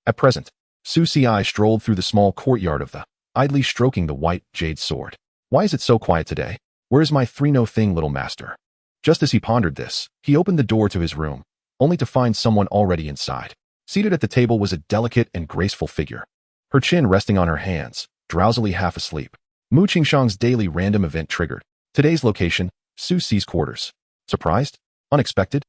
At present, Su Xi strolled through the small courtyard of the, idly stroking the white jade sword. "Why is it so quiet today? Where is my three-no-thing little master?" Just as he pondered this, he opened the door to his room, only to find someone already inside. Seated at the table was a delicate and graceful figure, her chin resting on her hands, drowsily half asleep. Mu Qingshang's daily random event triggered. Today's location, Su Xi's quarters. Surprised? Unexpected?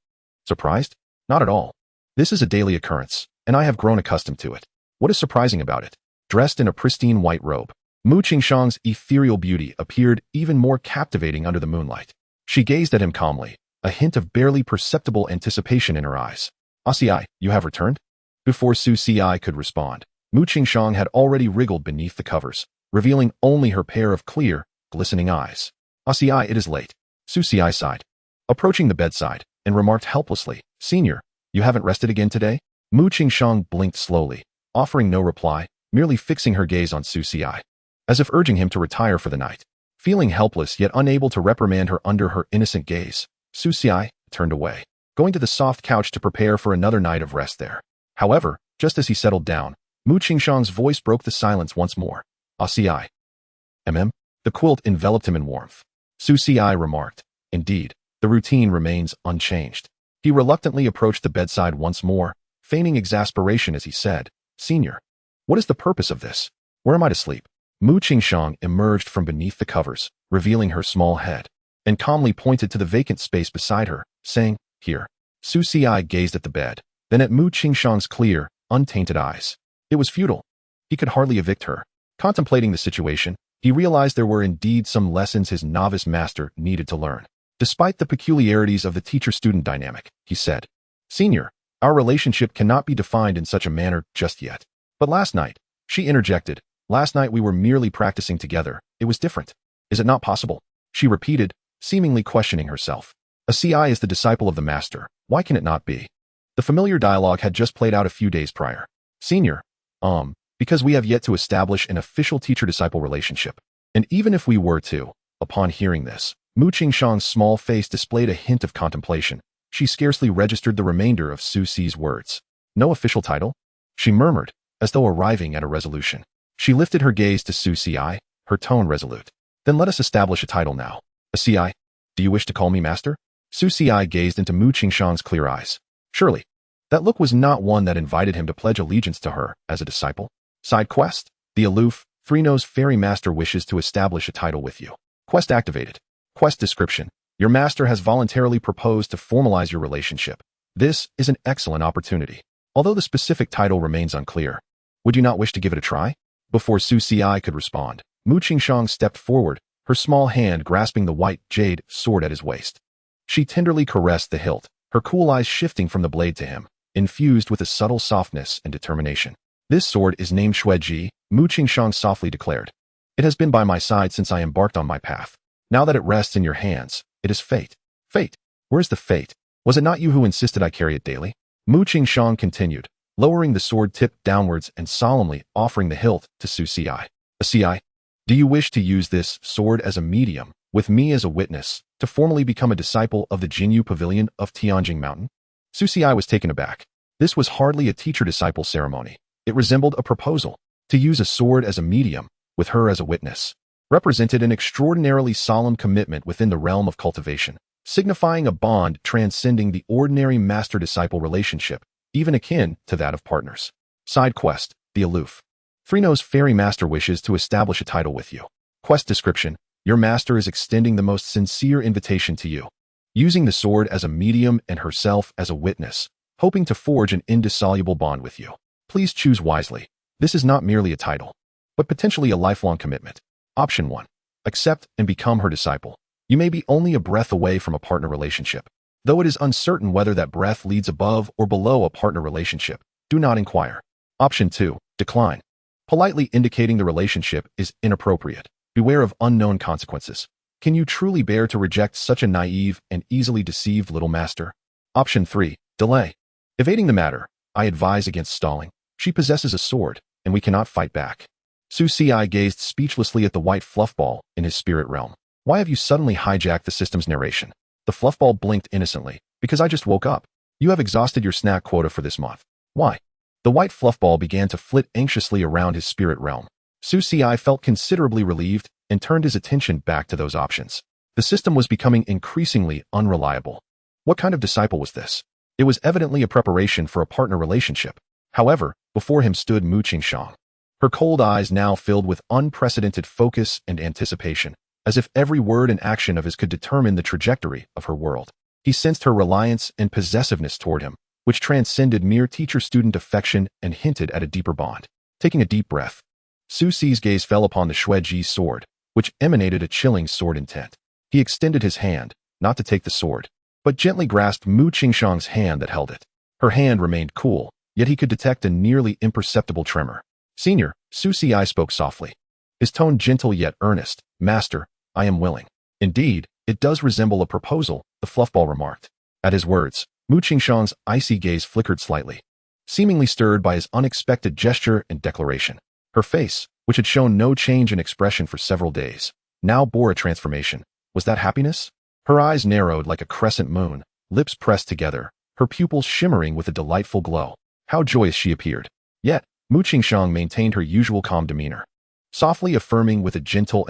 Surprised? Not at all. This is a daily occurrence, and I have grown accustomed to it. What is surprising about it? Dressed in a pristine white robe, Mu Qingshang's ethereal beauty appeared even more captivating under the moonlight. She gazed at him calmly, a hint of barely perceptible anticipation in her eyes. "Xi, you have returned?" Before Su Xi could respond, Mu Qingshang had already wriggled beneath the covers, revealing only her pair of clear, glistening eyes. "Xi, it is late." Su Xi sighed, approaching the bedside, and remarked helplessly, "Senior, you haven't rested again today?" Mu Qingshang blinked slowly, offering no reply, merely fixing her gaze on Su Xi, as if urging him to retire for the night. Feeling helpless yet unable to reprimand her under her innocent gaze, Su Xi turned away, going to the soft couch to prepare for another night of rest there. However, just as he settled down, Mu Qingshang's voice broke the silence once more. "Xi. The quilt enveloped him in warmth. Su Xi remarked, "Indeed, the routine remains unchanged." He reluctantly approached the bedside once more, feigning exasperation as he said, "Senior, what is the purpose of this? Where am I to sleep?" Mu Qingshang emerged from beneath the covers, revealing her small head, and calmly pointed to the vacant space beside her, saying, "Here." Su Xi gazed at the bed, then at Mu Qingshang's clear, untainted eyes. It was futile. He could hardly evict her. Contemplating the situation, he realized there were indeed some lessons his novice master needed to learn. Despite the peculiarities of the teacher-student dynamic, he said, "Senior, our relationship cannot be defined in such a manner just yet." "But last night," she interjected, "last night we were merely practicing together. It was different. Is it not possible?" She repeated, seemingly questioning herself. Xi is the disciple of the master. Why can it not be? The familiar dialogue had just played out a few days prior. "Senior, because we have yet to establish an official teacher-disciple relationship. And even if we were to," upon hearing this, Mu Qingshang's small face displayed a hint of contemplation. She scarcely registered the remainder of Su Xi's words. "No official title?" she murmured, as though arriving at a resolution. She lifted her gaze to Su Xi, her tone resolute. "Then let us establish a title now. Xi, do you wish to call me master?" Su Xi gazed into Mu Qingshang's clear eyes. Surely, that look was not one that invited him to pledge allegiance to her as a disciple. Side quest: The aloof, three-nosed fairy master wishes to establish a title with you. Quest activated. Quest description: Your master has voluntarily proposed to formalize your relationship. This is an excellent opportunity. Although the specific title remains unclear, would you not wish to give it a try? Before Su Xi could respond, Mu Qingxiang stepped forward, her small hand grasping the white jade sword at his waist. She tenderly caressed the hilt, her cool eyes shifting from the blade to him, infused with a subtle softness and determination. This sword is named Xueji, Mu Qingxiang softly declared. It has been by my side since I embarked on my path. Now that it rests in your hands, it is fate. Fate? Where's the fate? Was it not you who insisted I carry it daily? Mu Qingxiang continued, lowering the sword tip downwards and solemnly offering the hilt to Su Xi. Xi, do you wish to use this sword as a medium, with me as a witness, to formally become a disciple of the Jinyu Pavilion of Tianjing Mountain? Su Xi was taken aback. This was hardly a teacher-disciple ceremony. It resembled a proposal. To use a sword as a medium, with her as a witness, represented an extraordinarily solemn commitment within the realm of cultivation, signifying a bond transcending the ordinary master-disciple relationship, even akin to that of partners. Side quest, The Aloof. Three-Nose Fairy Master wishes to establish a title with you. Quest description, your master is extending the most sincere invitation to you, using the sword as a medium and herself as a witness, hoping to forge an indissoluble bond with you. Please choose wisely. This is not merely a title, but potentially a lifelong commitment. Option 1. Accept and become her disciple. You may be only a breath away from a partner relationship. Though it is uncertain whether that breath leads above or below a partner relationship, do not inquire. Option 2. Decline. Politely indicating the relationship is inappropriate. Beware of unknown consequences. Can you truly bear to reject such a naive and easily deceived little master? Option 3. Delay. Evading the matter, I advise against stalling. She possesses a sword, and we cannot fight back. Su Xi gazed speechlessly at the white fluffball in his spirit realm. Why have you suddenly hijacked the system's narration? The fluffball blinked innocently. Because I just woke up. You have exhausted your snack quota for this month. Why? The white fluffball began to flit anxiously around his spirit realm. Su Xi felt considerably relieved and turned his attention back to those options. The system was becoming increasingly unreliable. What kind of disciple was this? It was evidently a preparation for a partner relationship. However, before him stood Mu Qingxiang. Her cold eyes now filled with unprecedented focus and anticipation, as if every word and action of his could determine the trajectory of her world. He sensed her reliance and possessiveness toward him, which transcended mere teacher-student affection and hinted at a deeper bond. Taking a deep breath, Su Xi's gaze fell upon the Xueji sword, which emanated a chilling sword intent. He extended his hand, not to take the sword, but gently grasped Mu Qingxiang's hand that held it. Her hand remained cool, yet he could detect a nearly imperceptible tremor. Senior, Su Xi spoke softly, his tone gentle yet earnest. Master, I am willing. Indeed, it does resemble a proposal, the fluffball remarked. At his words, Mu Qingxiang's icy gaze flickered slightly, seemingly stirred by his unexpected gesture and declaration. Her face, which had shown no change in expression for several days, now bore a transformation. Was that happiness? Her eyes narrowed like a crescent moon, lips pressed together, her pupils shimmering with a delightful glow. How joyous she appeared. Yet, Mu Qingxiang maintained her usual calm demeanor, softly affirming with a gentle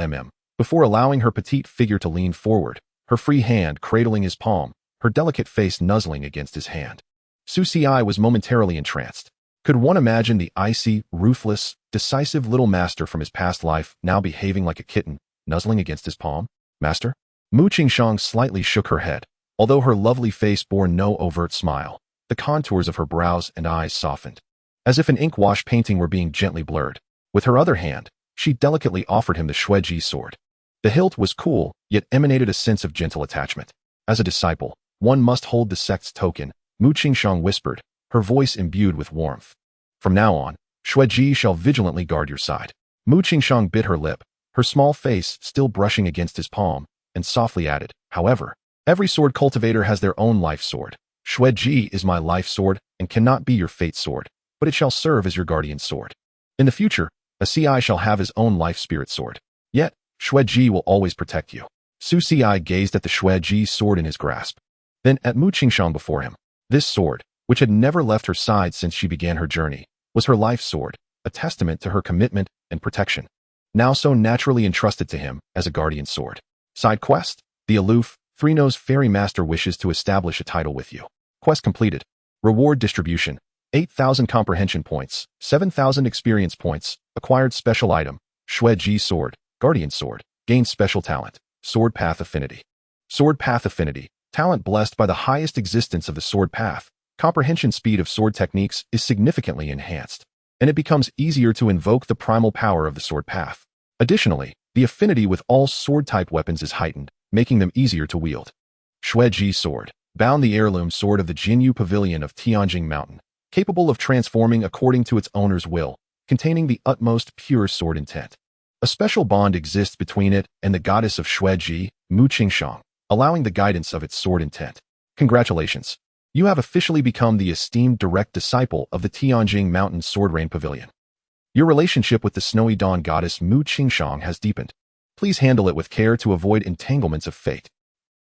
before allowing her petite figure to lean forward, her free hand cradling his palm, her delicate face nuzzling against his hand. Su Xi was momentarily entranced. Could one imagine the icy, ruthless, decisive little master from his past life now behaving like a kitten, nuzzling against his palm? Master? Mu Qingxiang slightly shook her head. Although her lovely face bore no overt smile, the contours of her brows and eyes softened, as if an ink-wash painting were being gently blurred. With her other hand, she delicately offered him the Xueji sword. The hilt was cool, yet emanated a sense of gentle attachment. As a disciple, one must hold the sect's token, Mu Qingxiang whispered, her voice imbued with warmth. From now on, Xueji shall vigilantly guard your side. Mu Qingxiang bit her lip, her small face still brushing against his palm, and softly added, however, every sword cultivator has their own life sword. Xueji is my life sword and cannot be your fate sword, but it shall serve as your guardian sword. In the future, a Ci shall have his own life spirit sword. Yet, Xueji will always protect you. Su Xi gazed at the Xueji sword in his grasp, then at Mu Qingxiang before him. This sword, which had never left her side since she began her journey, was her life sword, a testament to her commitment and protection, now so naturally entrusted to him as a guardian sword. Side quest, The Aloof, Three-Nose Fairy Master wishes to establish a title with you. Quest completed. Reward distribution, 8,000 comprehension points, 7,000 experience points, acquired special item, Xueji sword, guardian sword, gained special talent, sword path affinity. Sword Path Affinity. Talent blessed by the highest existence of the sword path. Comprehension speed of sword techniques is significantly enhanced, and it becomes easier to invoke the primal power of the sword path. Additionally, the affinity with all sword-type weapons is heightened, making them easier to wield. Xueji Sword. Bound the heirloom sword of the Jinyu Pavilion of Tianjing Mountain, capable of transforming according to its owner's will, containing the utmost pure sword intent. A special bond exists between it and the goddess of Xueji, Mu Qingshang, allowing the guidance of its sword intent. Congratulations! You have officially become the esteemed direct disciple of the Tianjing Mountain Sword Rain Pavilion. Your relationship with the Snowy Dawn goddess Mu Qingshang has deepened. Please handle it with care to avoid entanglements of fate.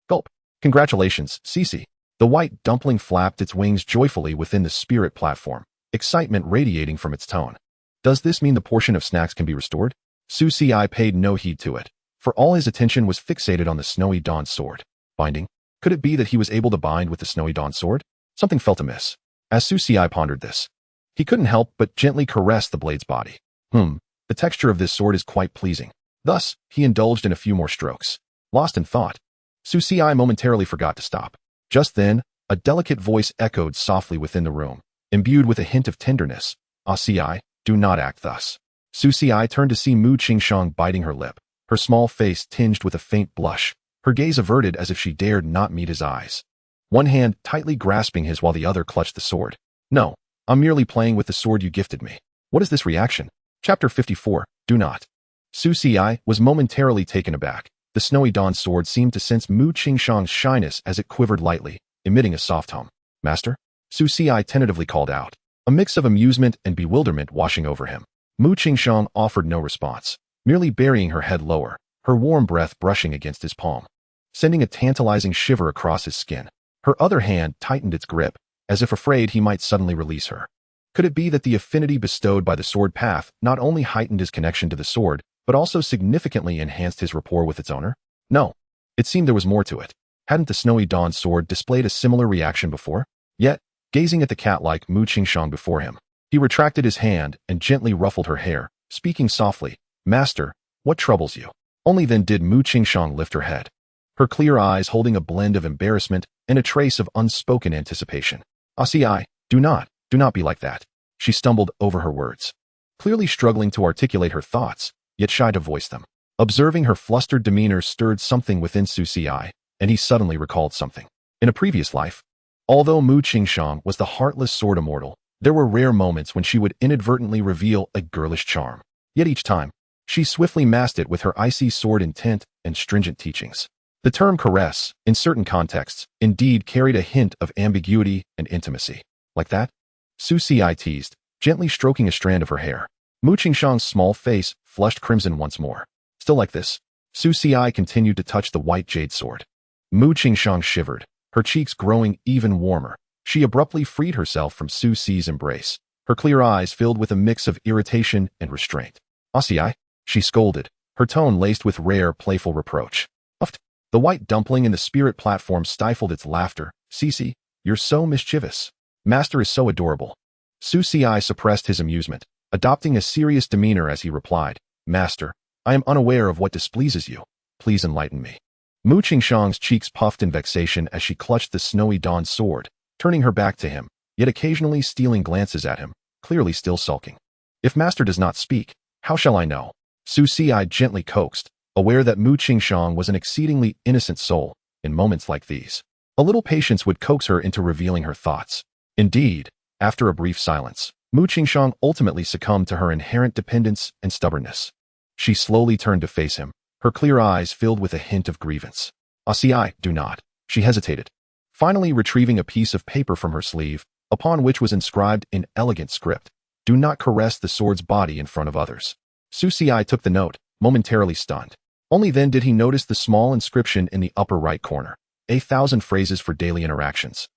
Gulp. Congratulations, Cici. The white dumpling flapped its wings joyfully within the spirit platform, excitement radiating from its tone. Does this mean the portion of snacks can be restored? Su Ci paid no heed to it, for all his attention was fixated on the Snowy Dawn sword. Binding? Could it be that he was able to bind with the Snowy Dawn sword? Something felt amiss. As Su Ci pondered this, he couldn't help but gently caress the blade's body. The texture of this sword is quite pleasing. Thus, he indulged in a few more strokes. Lost in thought, Su Ci momentarily forgot to stop. Just then, a delicate voice echoed softly within the room, imbued with a hint of tenderness. Ci, do not act thus. Su Ci turned to see Mu Qingshang biting her lip, her small face tinged with a faint blush, her gaze averted as if she dared not meet his eyes. One hand tightly grasping his while the other clutched the sword. No, I'm merely playing with the sword you gifted me. What is this reaction? Chapter 54, Do Not. Su Ci was momentarily taken aback. The Snowy Dawn sword seemed to sense Mu Qingshang's shyness as it quivered lightly, emitting a soft hum. Master? Su Ci tentatively called out, a mix of amusement and bewilderment washing over him. Mu Qingshang offered no response, merely burying her head lower, her warm breath brushing against his palm, sending a tantalizing shiver across his skin. Her other hand tightened its grip, as if afraid he might suddenly release her. Could it be that the affinity bestowed by the sword path not only heightened his connection to the sword, but also significantly enhanced his rapport with its owner? No. It seemed there was more to it. Hadn't the Snowy Dawn sword displayed a similar reaction before? Yet, gazing at the cat-like Mu Qingshang before him, he retracted his hand and gently ruffled her hair, speaking softly, Master, what troubles you? Only then did Mu Qingshang lift her head, her clear eyes holding a blend of embarrassment and a trace of unspoken anticipation. Ci, do not be like that. She stumbled over her words, clearly struggling to articulate her thoughts, yet shy to voice them. Observing her flustered demeanor stirred something within Su Ci, and he suddenly recalled something. In a previous life, although Mu Qingshang was the heartless sword immortal, there were rare moments when she would inadvertently reveal a girlish charm. Yet each time, she swiftly masked it with her icy sword intent and stringent teachings. The term caress, in certain contexts, indeed carried a hint of ambiguity and intimacy. Like that? Su Ci teased, gently stroking a strand of her hair. Mu Qingshang's small face flushed crimson once more. Still like this? Su Ci continued to touch the white jade sword. Mu Qingshang shivered, her cheeks growing even warmer. She abruptly freed herself from Su Ci's embrace, her clear eyes filled with a mix of irritation and restraint. Ci, she scolded, her tone laced with rare, playful reproach. Uft. The white dumpling in the spirit platform stifled its laughter. Cici, you're so mischievous. Master is so adorable. Su Ci suppressed his amusement, adopting a serious demeanor as he replied, Master, I am unaware of what displeases you. Please enlighten me. Mu Qingshang's cheeks puffed in vexation as she clutched the Snowy Dawn sword, turning her back to him, yet occasionally stealing glances at him, clearly still sulking. If Master does not speak, how shall I know? Su Ci gently coaxed, aware that Mu Qingshang was an exceedingly innocent soul. In moments like these, a little patience would coax her into revealing her thoughts. Indeed, after a brief silence, Mu Qingshang ultimately succumbed to her inherent dependence and stubbornness. She slowly turned to face him, her clear eyes filled with a hint of grievance. Ci, do not. She hesitated, finally retrieving a piece of paper from her sleeve, upon which was inscribed in elegant script, Do not caress the sword's body in front of others. Su Ci took the note, momentarily stunned. Only then did he notice the small inscription in the upper right corner, 1,000 phrases for daily interactions.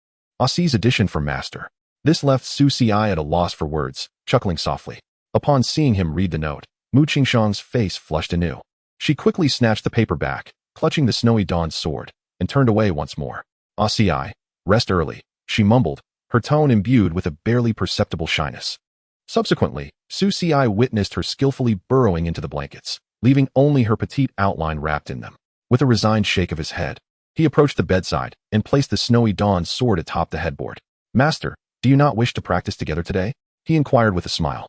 Ci's addition for Master. This left Su Ci at a loss for words, chuckling softly. Upon seeing him read the note, Mu Qingshang's face flushed anew. She quickly snatched the paper back, clutching the Snowy Dawn sword, and turned away once more. Ci, rest early, she mumbled, her tone imbued with a barely perceptible shyness. Subsequently, Su Ci witnessed her skillfully burrowing into the blankets, leaving only her petite outline wrapped in them. With a resigned shake of his head, He approached the bedside and placed the snowy dawn sword atop the headboard. "Master, do you not wish to practice together today?" he inquired with a smile.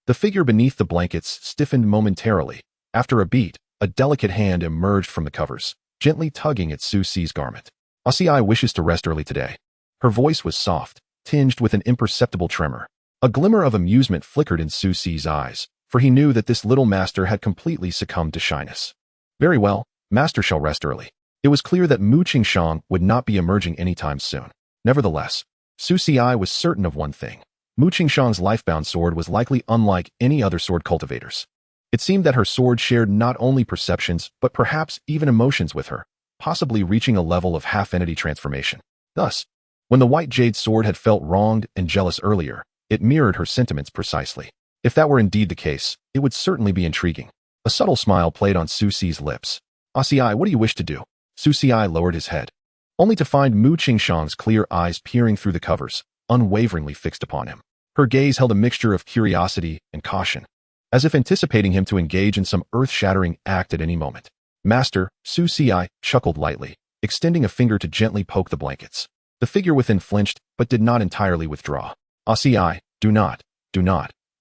The figure beneath the blankets stiffened momentarily. After a beat, a delicate hand emerged from the covers, gently tugging at Su Si's garment. "Xiai wishes to rest early today." Her voice was soft, tinged with an imperceptible tremor. A glimmer of amusement flickered in Su Si's eyes, for he knew that this little master had completely succumbed to shyness. "Very well, master shall rest early." It was clear that Mu Qingxiang would not be emerging anytime soon. Nevertheless, Su Si was certain of one thing. Mu Qingxiang's lifebound sword was likely unlike any other sword cultivators. It seemed that her sword shared not only perceptions, but perhaps even emotions with her, possibly reaching a level of half-entity transformation. Thus, when the white jade sword had felt wronged and jealous earlier, it mirrored her sentiments precisely. If that were indeed the case, it would certainly be intriguing. A subtle smile played on Su Si's lips. "Xiai, what do you wish to do?" Su Si lowered his head, only to find Mu Qingxiang's clear eyes peering through the covers, unwaveringly fixed upon him. Her gaze held a mixture of curiosity and caution, as if anticipating him to engage in some earth-shattering act at any moment. "Master," Su Si chuckled lightly, extending a finger to gently poke the blankets. The figure within flinched, but did not entirely withdraw. "Xiai, do not.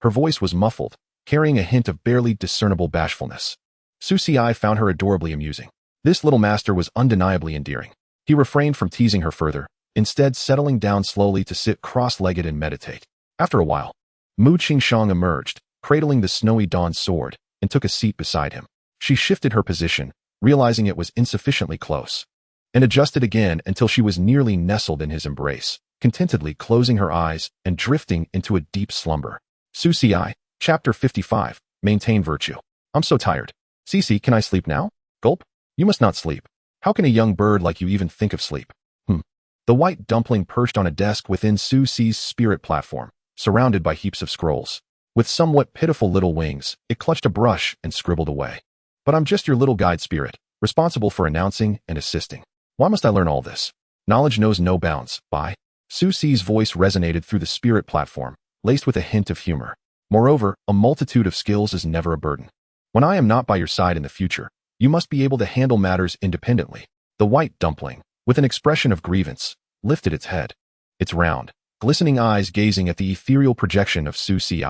Her voice was muffled, carrying a hint of barely discernible bashfulness. Su Si found her adorably amusing. This little master was undeniably endearing. He refrained from teasing her further, instead settling down slowly to sit cross-legged and meditate. After a while, Mu Qingxiang emerged, cradling the snowy dawn sword, and took a seat beside him. She shifted her position, realizing it was insufficiently close, and adjusted again until she was nearly nestled in his embrace, contentedly closing her eyes and drifting into a deep slumber. Su Si, Chapter 55, Maintain Virtue. "I'm so tired. Cici, can I sleep now?" Gulp. "You must not sleep. How can a young bird like you even think of sleep?" The white dumpling perched on a desk within Su Si's spirit platform, surrounded by heaps of scrolls. With somewhat pitiful little wings, it clutched a brush and scribbled away. "But I'm just your little guide spirit, responsible for announcing and assisting. Why must I learn all this? Knowledge knows no bounds." Bye. Su Si's voice resonated through the spirit platform, laced with a hint of humor. "Moreover, a multitude of skills is never a burden. When I am not by your side in the future, you must be able to handle matters independently." The white dumpling, with an expression of grievance, lifted its head, its round, glistening eyes gazing at the ethereal projection of Su Si.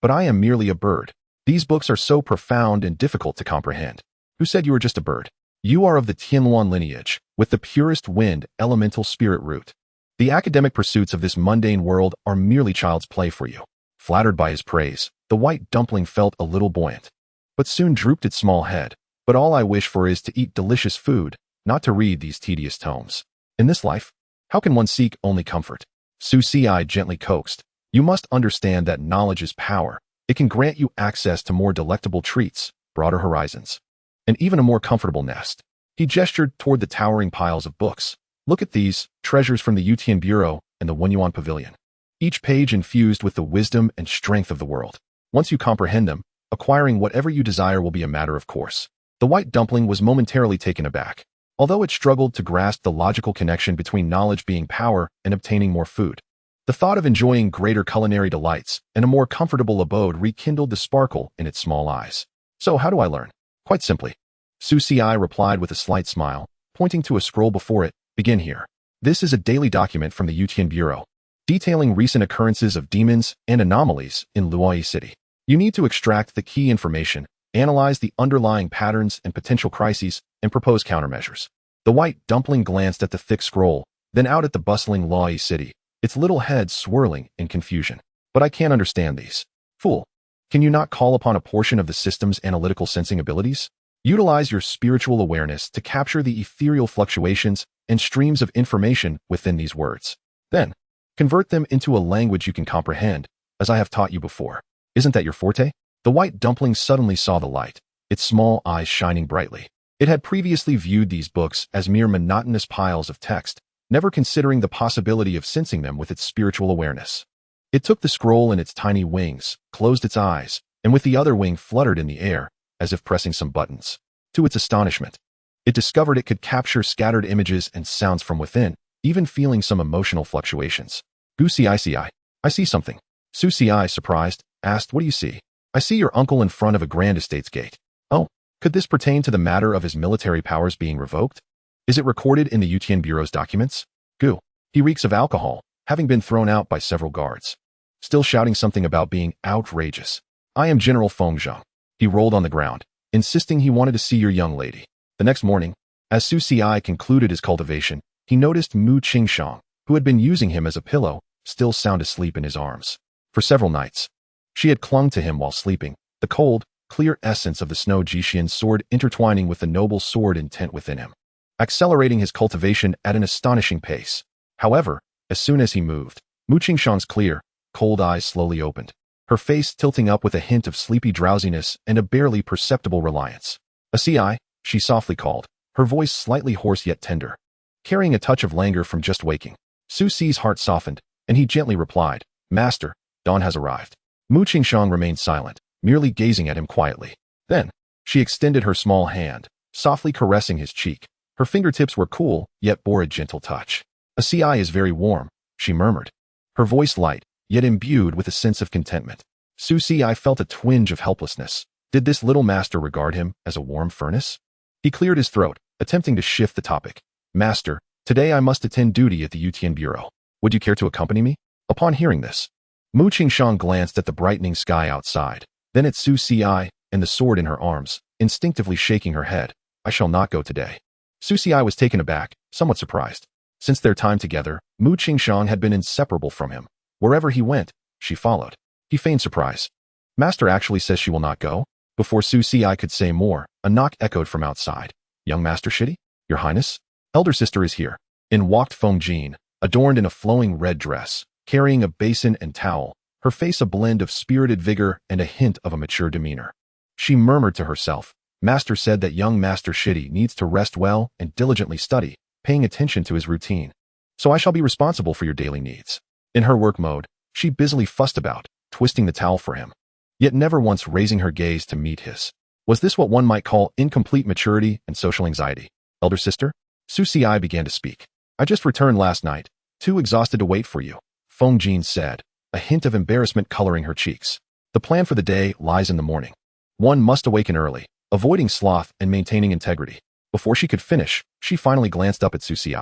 "But I am merely a bird. These books are so profound and difficult to comprehend." "Who said you were just a bird? You are of the Tianluan lineage, with the purest wind elemental spirit root. The academic pursuits of this mundane world are merely child's play for you." Flattered by his praise, the white dumpling felt a little buoyant, but soon drooped its small head. "But all I wish for is to eat delicious food, not to read these tedious tomes. In this life, how can one seek only comfort?" Su Si gently coaxed. "You must understand that knowledge is power. It can grant you access to more delectable treats, broader horizons, and even a more comfortable nest." He gestured toward the towering piles of books. "Look at these, treasures from the Yutian Bureau and the Wenyuan Pavilion. Each page infused with the wisdom and strength of the world. Once you comprehend them, acquiring whatever you desire will be a matter of course." The white dumpling was momentarily taken aback, although it struggled to grasp the logical connection between knowledge being power and obtaining more food. The thought of enjoying greater culinary delights and a more comfortable abode rekindled the sparkle in its small eyes. "So how do I learn?" "Quite simply." Su Si replied with a slight smile, pointing to a scroll before it. "Begin here. This is a daily document from the Yutian Bureau, detailing recent occurrences of demons and anomalies in Luoyi City. You need to extract the key information, analyze the underlying patterns and potential crises, and propose countermeasures." The white dumpling glanced at the thick scroll, then out at the bustling Luoyi City, its little head swirling in confusion. "But I can't understand these." "Fool. Can you not call upon a portion of the system's analytical sensing abilities? Utilize your spiritual awareness to capture the ethereal fluctuations and streams of information within these words. Then, convert them into a language you can comprehend, as I have taught you before. Isn't that your forte?" The white dumpling suddenly saw the light, its small eyes shining brightly. It had previously viewed these books as mere monotonous piles of text, never considering the possibility of sensing them with its spiritual awareness. It took the scroll in its tiny wings, closed its eyes, and with the other wing fluttered in the air, as if pressing some buttons. To its astonishment, it discovered it could capture scattered images and sounds from within, even feeling some emotional fluctuations. "Goosey, I see something." Su Si, surprised, asked, "What do you see?" "I see your uncle in front of a grand estate's gate." "Oh, could this pertain to the matter of his military powers being revoked?" Is it recorded in the Yutian Bureau's documents? Goo. He reeks of alcohol, having been thrown out by several guards. Still shouting something about being outrageous. I am General Feng Zhang. He rolled on the ground, insisting he wanted to see your young lady. The next morning, as Su Xi concluded his cultivation, he noticed Mu Qingshang, who had been using him as a pillow, still sound asleep in his arms. For several nights, she had clung to him while sleeping, the cold, clear essence of the Snow Jixian sword intertwining with the noble sword intent within him, accelerating his cultivation at an astonishing pace. However, as soon as he moved, Mu Qingshang's clear, cold eyes slowly opened, her face tilting up with a hint of sleepy drowsiness and a barely perceptible reliance. "Ci," she softly called, her voice slightly hoarse yet tender, carrying a touch of languor from just waking. Su Xi's heart softened, and he gently replied, "Master, dawn has arrived." Mu Qingshang remained silent, merely gazing at him quietly. Then, she extended her small hand, softly caressing his cheek. Her fingertips were cool, yet bore a gentle touch. "Ci is very warm," she murmured, her voice light, yet imbued with a sense of contentment. Su Xi felt a twinge of helplessness. Did this little master regard him as a warm furnace? He cleared his throat, attempting to shift the topic. "Master, today I must attend duty at the Yutian Bureau. Would you care to accompany me?" Upon hearing this, Mu Qingshang glanced at the brightening sky outside, then at Su Xi and the sword in her arms, instinctively shaking her head. "I shall not go today." Su Xi was taken aback, somewhat surprised. Since their time together, Mu Qingshang had been inseparable from him. Wherever he went, she followed. He feigned surprise. "Master actually says she will not go?" Before Su Xi could say more, a knock echoed from outside. "Young Master Shitty? Your Highness? Elder sister is here." In walked Feng Jin, adorned in a flowing red dress, carrying a basin and towel, her face a blend of spirited vigor and a hint of a mature demeanor. She murmured to herself, "Master said that young Master Shitty needs to rest well and diligently study, paying attention to his routine. So I shall be responsible for your daily needs." In her work mode, she busily fussed about, twisting the towel for him, yet never once raising her gaze to meet his. Was this what one might call incomplete maturity and social anxiety? "Elder sister?" Su Xi began to speak. "I just returned last night, too exhausted to wait for you," Feng Jin said, a hint of embarrassment coloring her cheeks. "The plan for the day lies in the morning. One must awaken early, avoiding sloth and maintaining integrity." Before she could finish, she finally glanced up at Su Xi,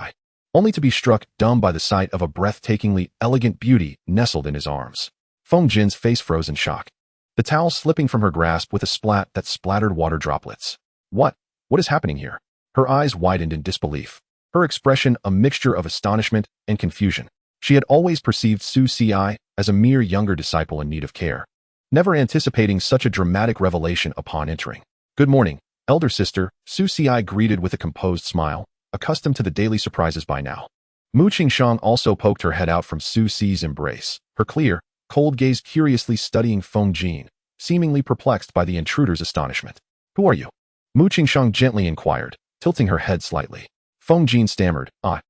only to be struck dumb by the sight of a breathtakingly elegant beauty nestled in his arms. Feng Jin's face froze in shock, the towel slipping from her grasp with a splat that splattered water droplets. What is happening here?" Her eyes widened in disbelief, her expression a mixture of astonishment and confusion. She had always perceived Su Xi as a mere younger disciple in need of care, never anticipating such a dramatic revelation upon entering. "Good morning, elder sister," Su Xi greeted with a composed smile, accustomed to the daily surprises by now. Mu Qingshang also poked her head out from Su Xi's embrace, her clear, cold gaze curiously studying Feng Jin, seemingly perplexed by the intruder's astonishment. "Who are you?" Mu Qingshang gently inquired, tilting her head slightly. Feng Jin stammered, I.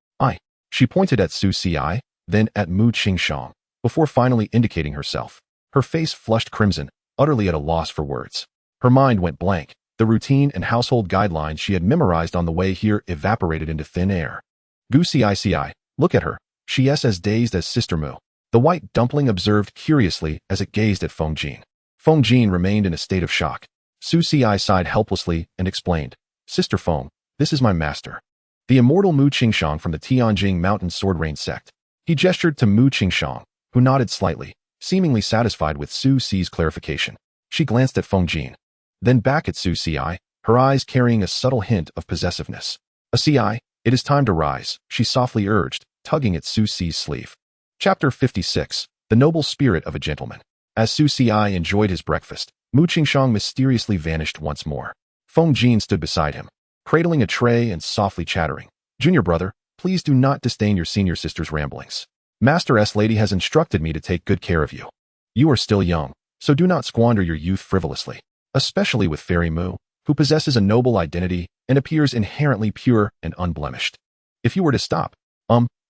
She pointed at Su Xi, then at Mu Qingshang, before finally indicating herself. Her face flushed crimson, utterly at a loss for words. Her mind went blank. The routine and household guidelines she had memorized on the way here evaporated into thin air. "Gu Ci, look at her. She is as dazed as Sister Mu." The white dumpling observed curiously as it gazed at Feng Jin. Feng Jin remained in a state of shock. Su Xi sighed helplessly and explained, "Sister Feng, this is my master, the immortal Mu Qingshang from the Tianjing Mountain Sword Rain sect." He gestured to Mu Qingshang, who nodded slightly, seemingly satisfied with Su Xi's clarification. She glanced at Feng Jin, then back at Su Xi, her eyes carrying a subtle hint of possessiveness. "Ci, it is time to rise," she softly urged, tugging at Su Xi's sleeve. Chapter 56, The Noble Spirit of a Gentleman. As Su Xi enjoyed his breakfast, Mu Qingshang mysteriously vanished once more. Feng Jin stood beside him, cradling a tray and softly chattering, "Junior brother, please do not disdain your senior sister's ramblings. Master S. Lady has instructed me to take good care of you. You are still young, so do not squander your youth frivolously, especially with Fairy Mu, who possesses a noble identity and appears inherently pure and unblemished. If you were to stop,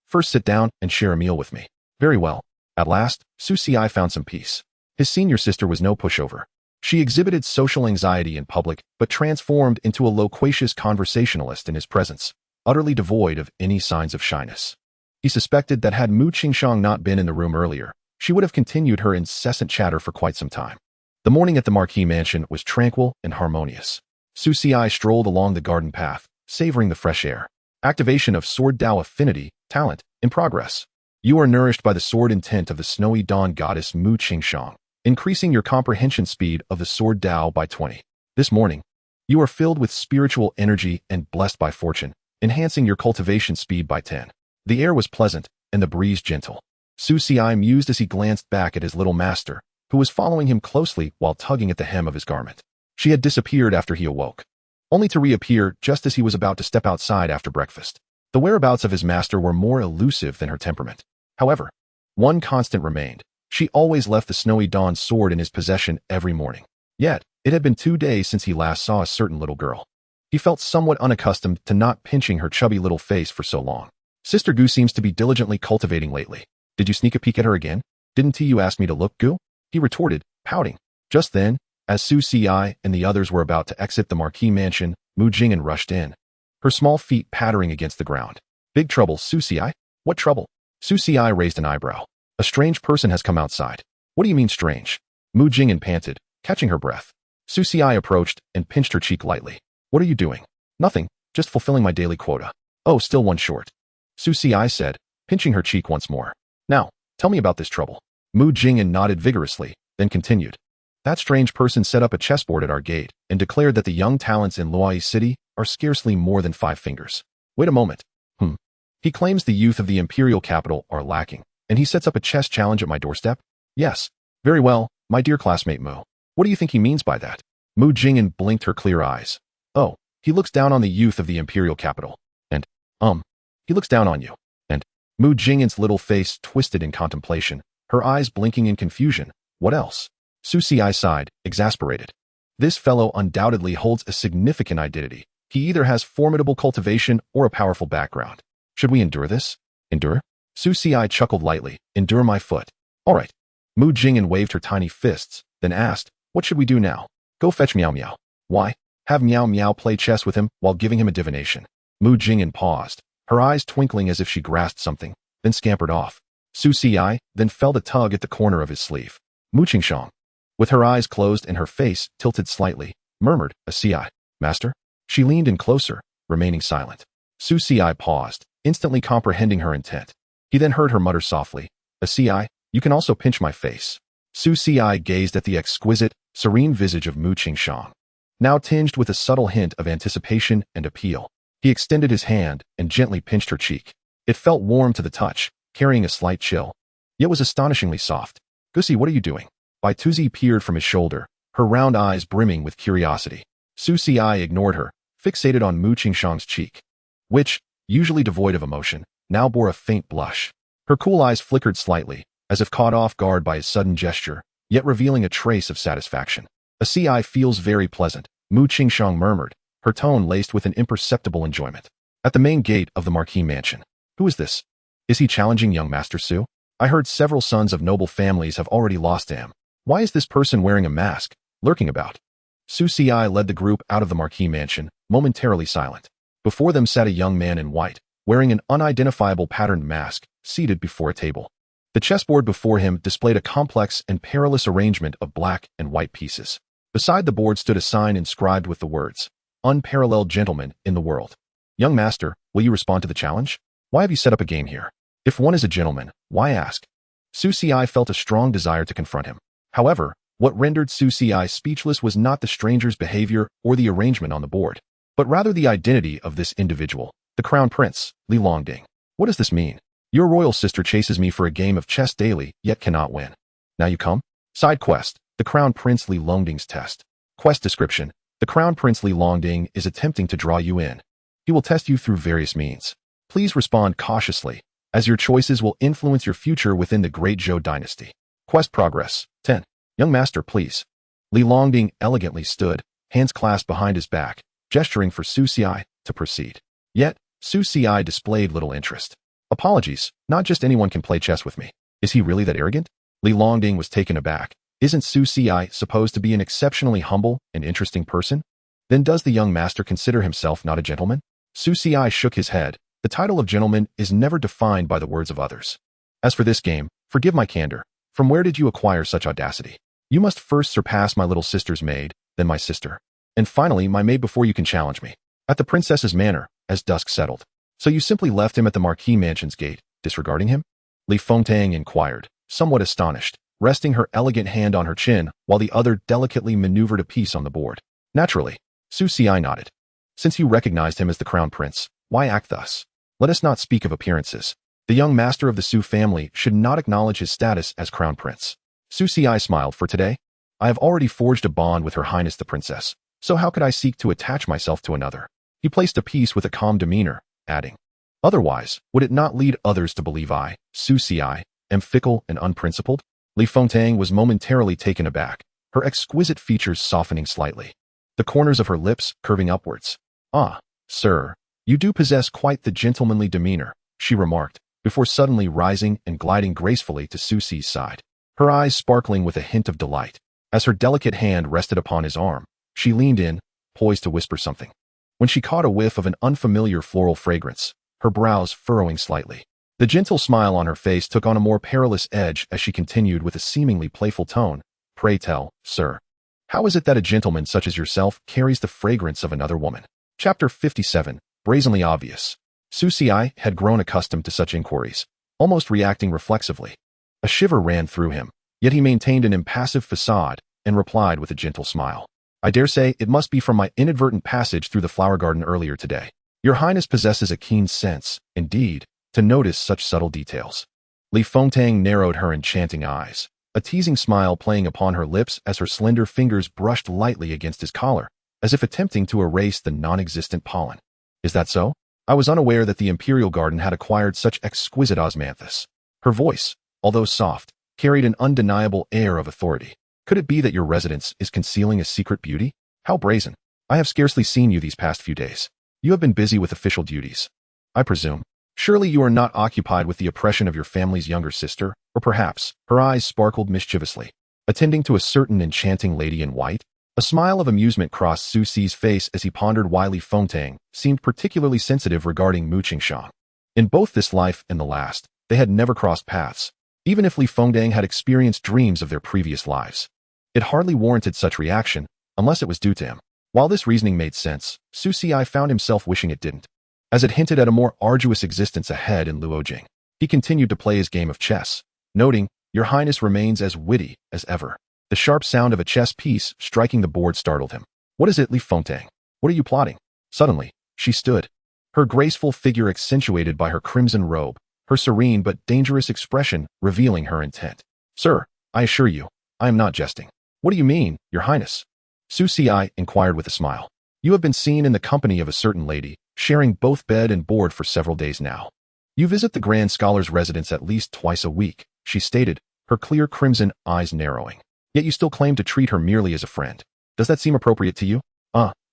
first sit down and share a meal with me." "Very well." At last, Su Xi found some peace. His senior sister was no pushover. She exhibited social anxiety in public, but transformed into a loquacious conversationalist in his presence, utterly devoid of any signs of shyness. He suspected that had Mu Qingshang not been in the room earlier, she would have continued her incessant chatter for quite some time. The morning at the Marquis mansion was tranquil and harmonious. Su Xi strolled along the garden path, savoring the fresh air. Activation of Sword Dao Affinity, Talent, in progress. You are nourished by the sword intent of the snowy dawn goddess Mu Qingshang, increasing your comprehension speed of the sword Dao by 20. This morning, you are filled with spiritual energy and blessed by fortune, enhancing your cultivation speed by 10. The air was pleasant and the breeze gentle. Su Xi mused as he glanced back at his little master, who was following him closely while tugging at the hem of his garment. She had disappeared after he awoke, only to reappear just as he was about to step outside after breakfast. The whereabouts of his master were more elusive than her temperament. However, one constant remained. She always left the snowy dawn sword in his possession every morning. Yet, it had been 2 days since he last saw a certain little girl. He felt somewhat unaccustomed to not pinching her chubby little face for so long. Sister Gu seems to be diligently cultivating lately. Did you sneak a peek at her again? Didn't you ask me to look, Gu? He retorted, pouting. Just then, as Su Xi and the others were about to exit the marquee mansion, Mu Jing'an rushed in, her small feet pattering against the ground. Big trouble, Su Xi? What trouble? Su Xi raised an eyebrow. A strange person has come outside. What do you mean strange? Mu Jing'an panted, catching her breath. Su Xi approached and pinched her cheek lightly. What are you doing? Nothing, just fulfilling my daily quota. Oh, still one short. Su Xi said, pinching her cheek once more. Now, tell me about this trouble. Mu Jing'an nodded vigorously, then continued. That strange person set up a chessboard at our gate and declared that the young talents in Luai City are scarcely more than 5 fingers. Wait a moment. He claims the youth of the imperial capital are lacking, and he sets up a chess challenge at my doorstep? Yes. Very well, my dear classmate Mu. What do you think he means by that? Mu Jing'an blinked her clear eyes. Oh, he looks down on the youth of the imperial capital. And, he looks down on you. And, Mu Jing'an's little face twisted in contemplation, her eyes blinking in confusion. What else? Su Xi sighed, exasperated. This fellow undoubtedly holds a significant identity. He either has formidable cultivation or a powerful background. Should we endure this? Endure? Su Xi chuckled lightly. Endure my foot. All right. Mu Jing'an waved her tiny fists, then asked, what should we do now? Go fetch Miao Miao. Why? Have Miao Miao play chess with him while giving him a divination. Mu Jing'an paused, her eyes twinkling as if she grasped something, then scampered off. Su Xi then felt a tug at the corner of his sleeve. Mu Qingshang, with her eyes closed and her face tilted slightly, murmured, a Ci. Master? She leaned in closer, remaining silent. Su Xi paused, instantly comprehending her intent. He then heard her mutter softly, a Ci, you can also pinch my face. Su Xi gazed at the exquisite, serene visage of Mu Qingshang, now tinged with a subtle hint of anticipation and appeal. He extended his hand and gently pinched her cheek. It felt warm to the touch, carrying a slight chill, yet was astonishingly soft. Gussie, what are you doing? Bai Tuzi peered from his shoulder, her round eyes brimming with curiosity. Su Xi ignored her, fixated on Mu Qingshang's cheek, which, usually devoid of emotion, now bore a faint blush. Her cool eyes flickered slightly, as if caught off guard by his sudden gesture, yet revealing a trace of satisfaction. A Ci feels very pleasant, Mu Qingshang murmured, her tone laced with an imperceptible enjoyment. At the main gate of the marquee mansion. Who is this? Is he challenging young Master Su? I heard several sons of noble families have already lost to him. Why is this person wearing a mask, lurking about? Su Xi led the group out of the marquee mansion, momentarily silent. Before them sat a young man in white, wearing an unidentifiable patterned mask, seated before a table. The chessboard before him displayed a complex and perilous arrangement of black and white pieces. Beside the board stood a sign inscribed with the words, Unparalleled Gentleman in the World. Young Master, will you respond to the challenge? Why have you set up a game here? If one is a gentleman, why ask? Su Xi felt a strong desire to confront him. However, what rendered Su Xi speechless was not the stranger's behavior or the arrangement on the board, but rather the identity of this individual, the Crown Prince, Li Longding. What does this mean? Your royal sister chases me for a game of chess daily, yet cannot win. Now you come? Side quest, the Crown Prince Li Longding's test. Quest description, the Crown Prince Li Longding is attempting to draw you in. He will test you through various means. Please respond cautiously, as your choices will influence your future within the Great Zhou dynasty. Quest progress, 10. Young Master, please. Li Longding elegantly stood, hands clasped behind his back, gesturing for Su Xi to proceed. Yet, Su Xi displayed little interest. Apologies, not just anyone can play chess with me. Is he really that arrogant? Li Longding was taken aback. Isn't Su Xi supposed to be an exceptionally humble and interesting person? Then does the young master consider himself not a gentleman? Su Xi shook his head. The title of gentleman is never defined by the words of others. As for this game, forgive my candor. From where did you acquire such audacity? You must first surpass my little sister's maid, then my sister, and finally my maid before you can challenge me. At the princess's manor, as dusk settled, So you simply left him at the Marquis Mansion's gate, disregarding him? Li Fengtang inquired, somewhat astonished, resting her elegant hand on her chin while the other delicately maneuvered a piece on the board. Naturally. Su Xi nodded. Since you recognized him as the crown prince, why act thus? Let us not speak of appearances. The young master of the Su family should not acknowledge his status as crown prince. Su Xi smiled. For today, I have already forged a bond with Her Highness the Princess, so how could I seek to attach myself to another? He placed a piece with a calm demeanor, adding, otherwise, would it not lead others to believe I, Su Xi, am fickle and unprincipled? Li Fengtang was momentarily taken aback, her exquisite features softening slightly, the corners of her lips curving upwards. Ah, sir, you do possess quite the gentlemanly demeanor, she remarked, before suddenly rising and gliding gracefully to Su Xi's side, her eyes sparkling with a hint of delight. As her delicate hand rested upon his arm, she leaned in, poised to whisper something. When she caught a whiff of an unfamiliar floral fragrance, her brows furrowing slightly, the gentle smile on her face took on a more perilous edge as she continued with a seemingly playful tone. Pray tell, sir, how is it that a gentleman such as yourself carries the fragrance of another woman? Chapter 57, Brazenly Obvious. Su Xi had grown accustomed to such inquiries, almost reacting reflexively. A shiver ran through him, yet he maintained an impassive facade and replied with a gentle smile. I dare say it must be from my inadvertent passage through the flower garden earlier today. Your Highness possesses a keen sense, indeed, to notice such subtle details. Li Fengtang narrowed her enchanting eyes, a teasing smile playing upon her lips as her slender fingers brushed lightly against his collar, as if attempting to erase the non-existent pollen. Is that so? I was unaware that the Imperial Garden had acquired such exquisite osmanthus. Her voice, although soft, carried an undeniable air of authority. Could it be that your residence is concealing a secret beauty? How brazen. I have scarcely seen you these past few days. You have been busy with official duties, I presume. Surely you are not occupied with the oppression of your family's younger sister, or perhaps, her eyes sparkled mischievously, attending to a certain enchanting lady in white? A smile of amusement crossed Su Xi's face as he pondered why Li Fengtang seemed particularly sensitive regarding Mu Qingxiang. In both this life and the last, they had never crossed paths, even if Li Fengtang had experienced dreams of their previous lives. It hardly warranted such reaction, unless it was due to him. While this reasoning made sense, Su Xi found himself wishing it didn't, as it hinted at a more arduous existence ahead in Luojing. He continued to play his game of chess, noting, Your Highness remains as witty as ever. The sharp sound of a chess piece striking the board startled him. What is it, Li Fengtang? What are you plotting? Suddenly, she stood, her graceful figure accentuated by her crimson robe, her serene but dangerous expression revealing her intent. Sir, I assure you, I am not jesting. What do you mean, Your Highness? Su Xi inquired with a smile. You have been seen in the company of a certain lady, sharing both bed and board for several days now. You visit the Grand Scholar's residence at least twice a week, she stated, her clear crimson eyes narrowing. Yet you still claim to treat her merely as a friend. Does that seem appropriate to you?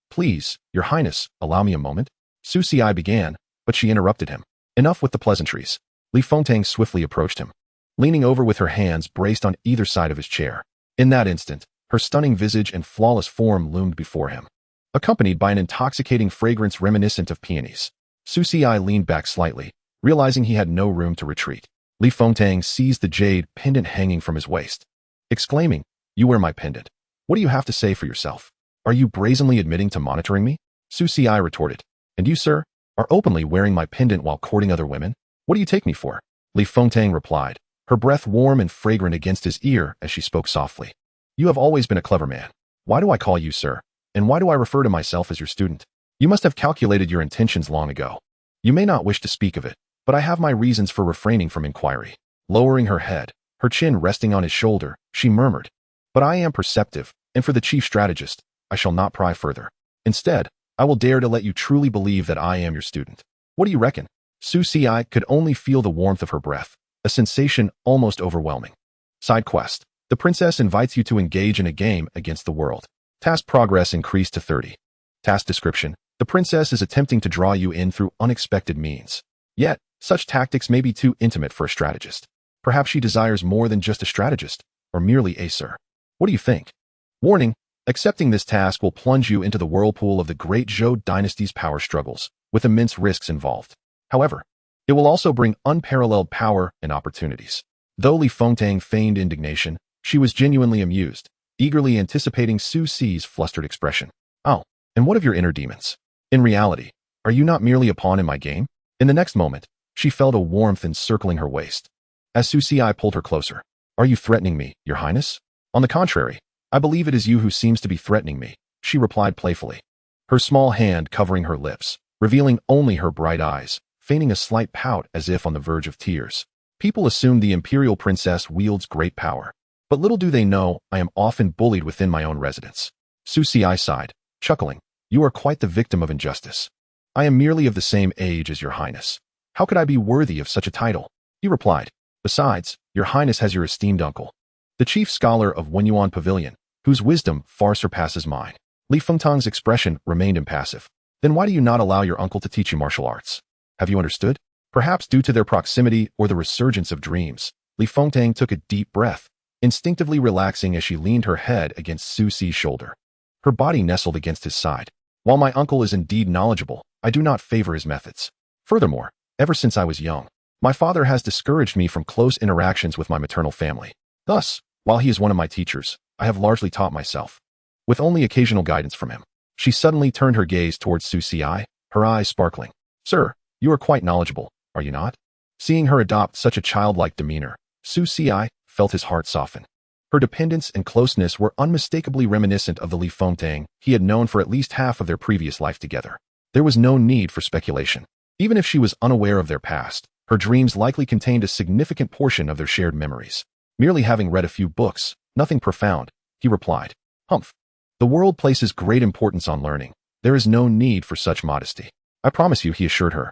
Please, Your Highness, allow me a moment. Su Xi began, but she interrupted him. Enough with the pleasantries. Li Fengtang swiftly approached him, leaning over with her hands braced on either side of his chair. In that instant, her stunning visage and flawless form loomed before him, accompanied by an intoxicating fragrance reminiscent of peonies. Su Xi leaned back slightly, realizing he had no room to retreat. Li Fengtang seized the jade pendant hanging from his waist, exclaiming, You wear my pendant. What do you have to say for yourself? Are you brazenly admitting to monitoring me? Su Xi retorted. And you, sir, are openly wearing my pendant while courting other women? What do you take me for? Li Fengtang replied, her breath warm and fragrant against his ear as she spoke softly. You have always been a clever man. Why do I call you sir? And why do I refer to myself as your student? You must have calculated your intentions long ago. You may not wish to speak of it, but I have my reasons for refraining from inquiry. Lowering her head, her chin resting on his shoulder, she murmured, But I am perceptive, and for the chief strategist, I shall not pry further. Instead, I will dare to let you truly believe that I am your student. What do you reckon? Su Xi could only feel the warmth of her breath, a sensation almost overwhelming. Side quest. The princess invites you to engage in a game against the world. Task progress increased to 30. Task description. The princess is attempting to draw you in through unexpected means. Yet, such tactics may be too intimate for a strategist. Perhaps she desires more than just a strategist, or merely a sir. What do you think? Warning, accepting this task will plunge you into the whirlpool of the great Zhou dynasty's power struggles, with immense risks involved. However, it will also bring unparalleled power and opportunities. Though Li Fengtang feigned indignation, she was genuinely amused, eagerly anticipating Su Xi's flustered expression. Oh, and what of your inner demons? In reality, are you not merely a pawn in my game? In the next moment, she felt a warmth encircling her waist. As Su Xi pulled her closer, "Are you threatening me, Your Highness?" "On the contrary, I believe it is you who seems to be threatening me," she replied playfully, her small hand covering her lips, revealing only her bright eyes, feigning a slight pout as if on the verge of tears. People assume the imperial princess wields great power, but little do they know I am often bullied within my own residence. Su Xi sighed, chuckling. "You are quite the victim of injustice. I am merely of the same age as Your Highness. How could I be worthy of such a title?" He replied. "Besides, Your Highness has your esteemed uncle, the chief scholar of Wenyuan Pavilion, whose wisdom far surpasses mine." Li Fengtang's expression remained impassive. "Then why do you not allow your uncle to teach you martial arts? Have you understood?" Perhaps due to their proximity or the resurgence of dreams, Li Fengtang took a deep breath, instinctively relaxing as she leaned her head against Su Xi's shoulder. Her body nestled against his side. "While my uncle is indeed knowledgeable, I do not favor his methods. Furthermore, ever since I was young, my father has discouraged me from close interactions with my maternal family. Thus, while he is one of my teachers, I have largely taught myself, with only occasional guidance from him." She suddenly turned her gaze towards Su Xi, her eyes sparkling. "Sir, you are quite knowledgeable, are you not?" Seeing her adopt such a childlike demeanor, Su Xi felt his heart soften. Her dependence and closeness were unmistakably reminiscent of the Li Fengtang he had known for at least half of their previous life together. There was no need for speculation. Even if she was unaware of their past, her dreams likely contained a significant portion of their shared memories. "Merely having read a few books, nothing profound," he replied. "Humph. The world places great importance on learning. There is no need for such modesty." "I promise you," he assured her.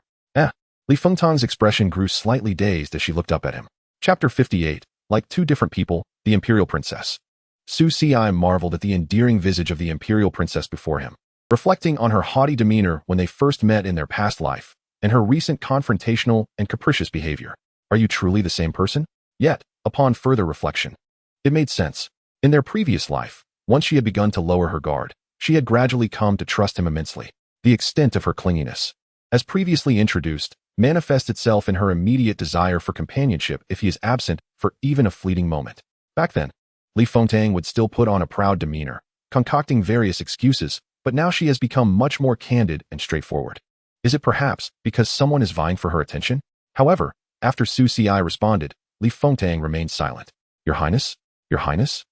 Li Fengtang's expression grew slightly dazed as she looked up at him. Chapter 58. Like two different people, the Imperial Princess. Su Xi marveled at the endearing visage of the Imperial Princess before him, reflecting on her haughty demeanor when they first met in their past life, and her recent confrontational and capricious behavior. Are you truly the same person? Yet, upon further reflection, it made sense. In their previous life, once she had begun to lower her guard, she had gradually come to trust him immensely. The extent of her clinginess, as previously introduced, manifests itself in her immediate desire for companionship if he is absent for even a fleeting moment. Back then, Li Fengtang would still put on a proud demeanor, concocting various excuses, but now she has become much more candid and straightforward. Is it perhaps because someone is vying for her attention? However, after Su Xi responded, Li Fengtang remained silent. "Your Highness? Your Highness?"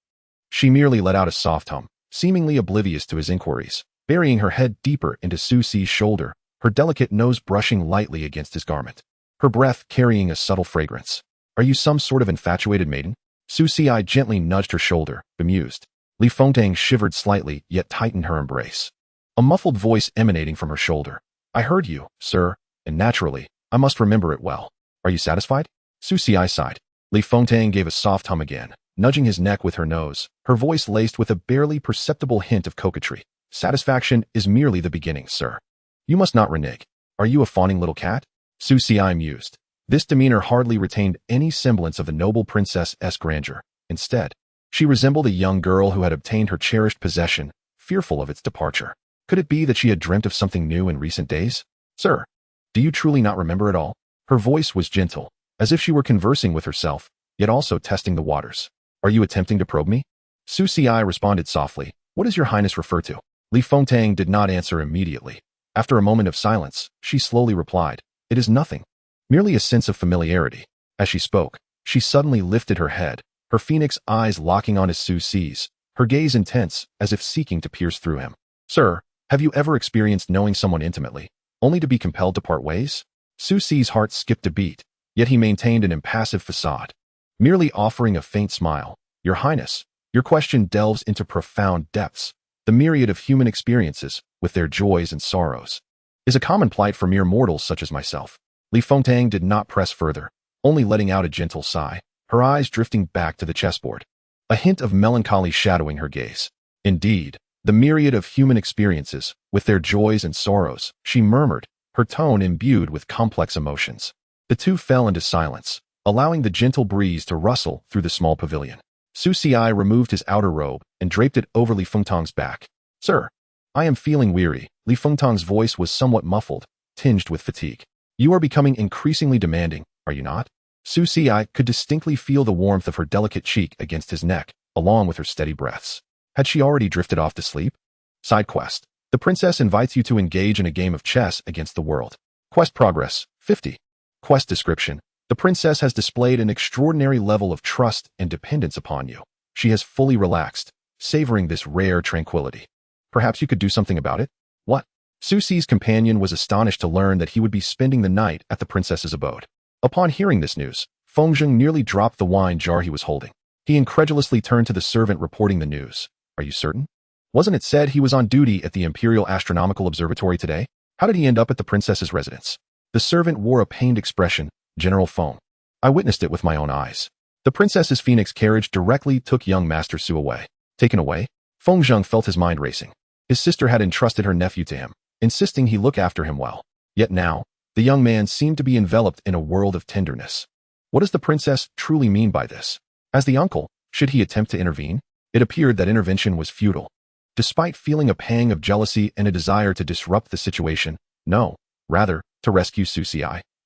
She merely let out a soft hum, seemingly oblivious to his inquiries, burying her head deeper into Su Xi's shoulder, her delicate nose brushing lightly against his garment, her breath carrying a subtle fragrance. "Are you some sort of infatuated maiden?" Su Xi gently nudged her shoulder, bemused. Li Fengtang shivered slightly, yet tightened her embrace. A muffled voice emanating from her shoulder. "I heard you, sir, and naturally, I must remember it well. Are you satisfied?" Su Xi sighed. Li Fengtang gave a soft hum again, nudging his neck with her nose, her voice laced with a barely perceptible hint of coquetry. "Satisfaction is merely the beginning, sir. You must not renege. Are you a fawning little cat?" Su Xi mused. This demeanor hardly retained any semblance of the noble princess's grandeur. Instead, she resembled a young girl who had obtained her cherished possession, fearful of its departure. Could it be that she had dreamt of something new in recent days? "Sir, do you truly not remember it all?" Her voice was gentle, as if she were conversing with herself, yet also testing the waters. "Are you attempting to probe me?" Su Xi responded softly. "What does Your Highness refer to?" Li Fengtang did not answer immediately. After a moment of silence, she slowly replied, "It is nothing. Merely a sense of familiarity." As she spoke, she suddenly lifted her head, her phoenix eyes locking on his Su Xi's, her gaze intense, as if seeking to pierce through him. "Sir, have you ever experienced knowing someone intimately, only to be compelled to part ways?" Su Xi's heart skipped a beat, yet he maintained an impassive facade, merely offering a faint smile. "Your Highness, your question delves into profound depths. The myriad of human experiences, with their joys and sorrows, is a common plight for mere mortals such as myself." Li Fengtang did not press further, only letting out a gentle sigh, her eyes drifting back to the chessboard, a hint of melancholy shadowing her gaze. "Indeed, the myriad of human experiences, with their joys and sorrows," she murmured, her tone imbued with complex emotions. The two fell into silence, allowing the gentle breeze to rustle through the small pavilion. Su Xi removed his outer robe and draped it over Li Fengtang's back. "Sir, I am feeling weary." Li Fengtang's voice was somewhat muffled, tinged with fatigue. "You are becoming increasingly demanding, are you not?" Su Xi could distinctly feel the warmth of her delicate cheek against his neck, along with her steady breaths. Had she already drifted off to sleep? Side quest. The princess invites you to engage in a game of chess against the world. Quest progress, 50. Quest description. The princess has displayed an extraordinary level of trust and dependence upon you. She has fully relaxed, savoring this rare tranquility. Perhaps you could do something about it? What? Susi's companion was astonished to learn that he would be spending the night at the princess's abode. Upon hearing this news, Fengzheng nearly dropped the wine jar he was holding. He incredulously turned to the servant reporting the news. Are you certain? Wasn't it said he was on duty at the Imperial Astronomical Observatory today? How did he end up at the princess's residence? The servant wore a pained expression. General Feng. I witnessed it with my own eyes. The princess's phoenix carriage directly took young Master Su away. Taken away? Fengzheng felt his mind racing. His sister had entrusted her nephew to him, insisting he look after him well. Yet now, the young man seemed to be enveloped in a world of tenderness. What does the princess truly mean by this? As the uncle, should he attempt to intervene? It appeared that intervention was futile. Despite feeling a pang of jealousy and a desire to disrupt the situation, no, rather, to rescue Susi,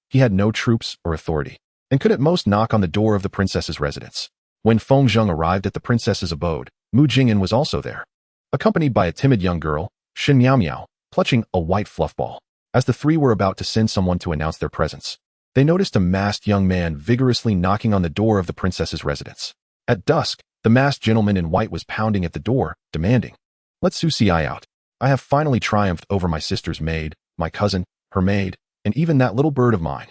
he had no troops or authority, and could at most knock on the door of the princess's residence. When Fengzheng arrived at the princess's abode, Mu Jingyan was also there, accompanied by a timid young girl, Xianxiaaudiobooks, clutching a white fluff ball. As the three were about to send someone to announce their presence, they noticed a masked young man vigorously knocking on the door of the princess's residence. At dusk, the masked gentleman in white was pounding at the door, demanding, "Let Susi out. I have finally triumphed over my sister's maid, my cousin, her maid, and even that little bird of mine."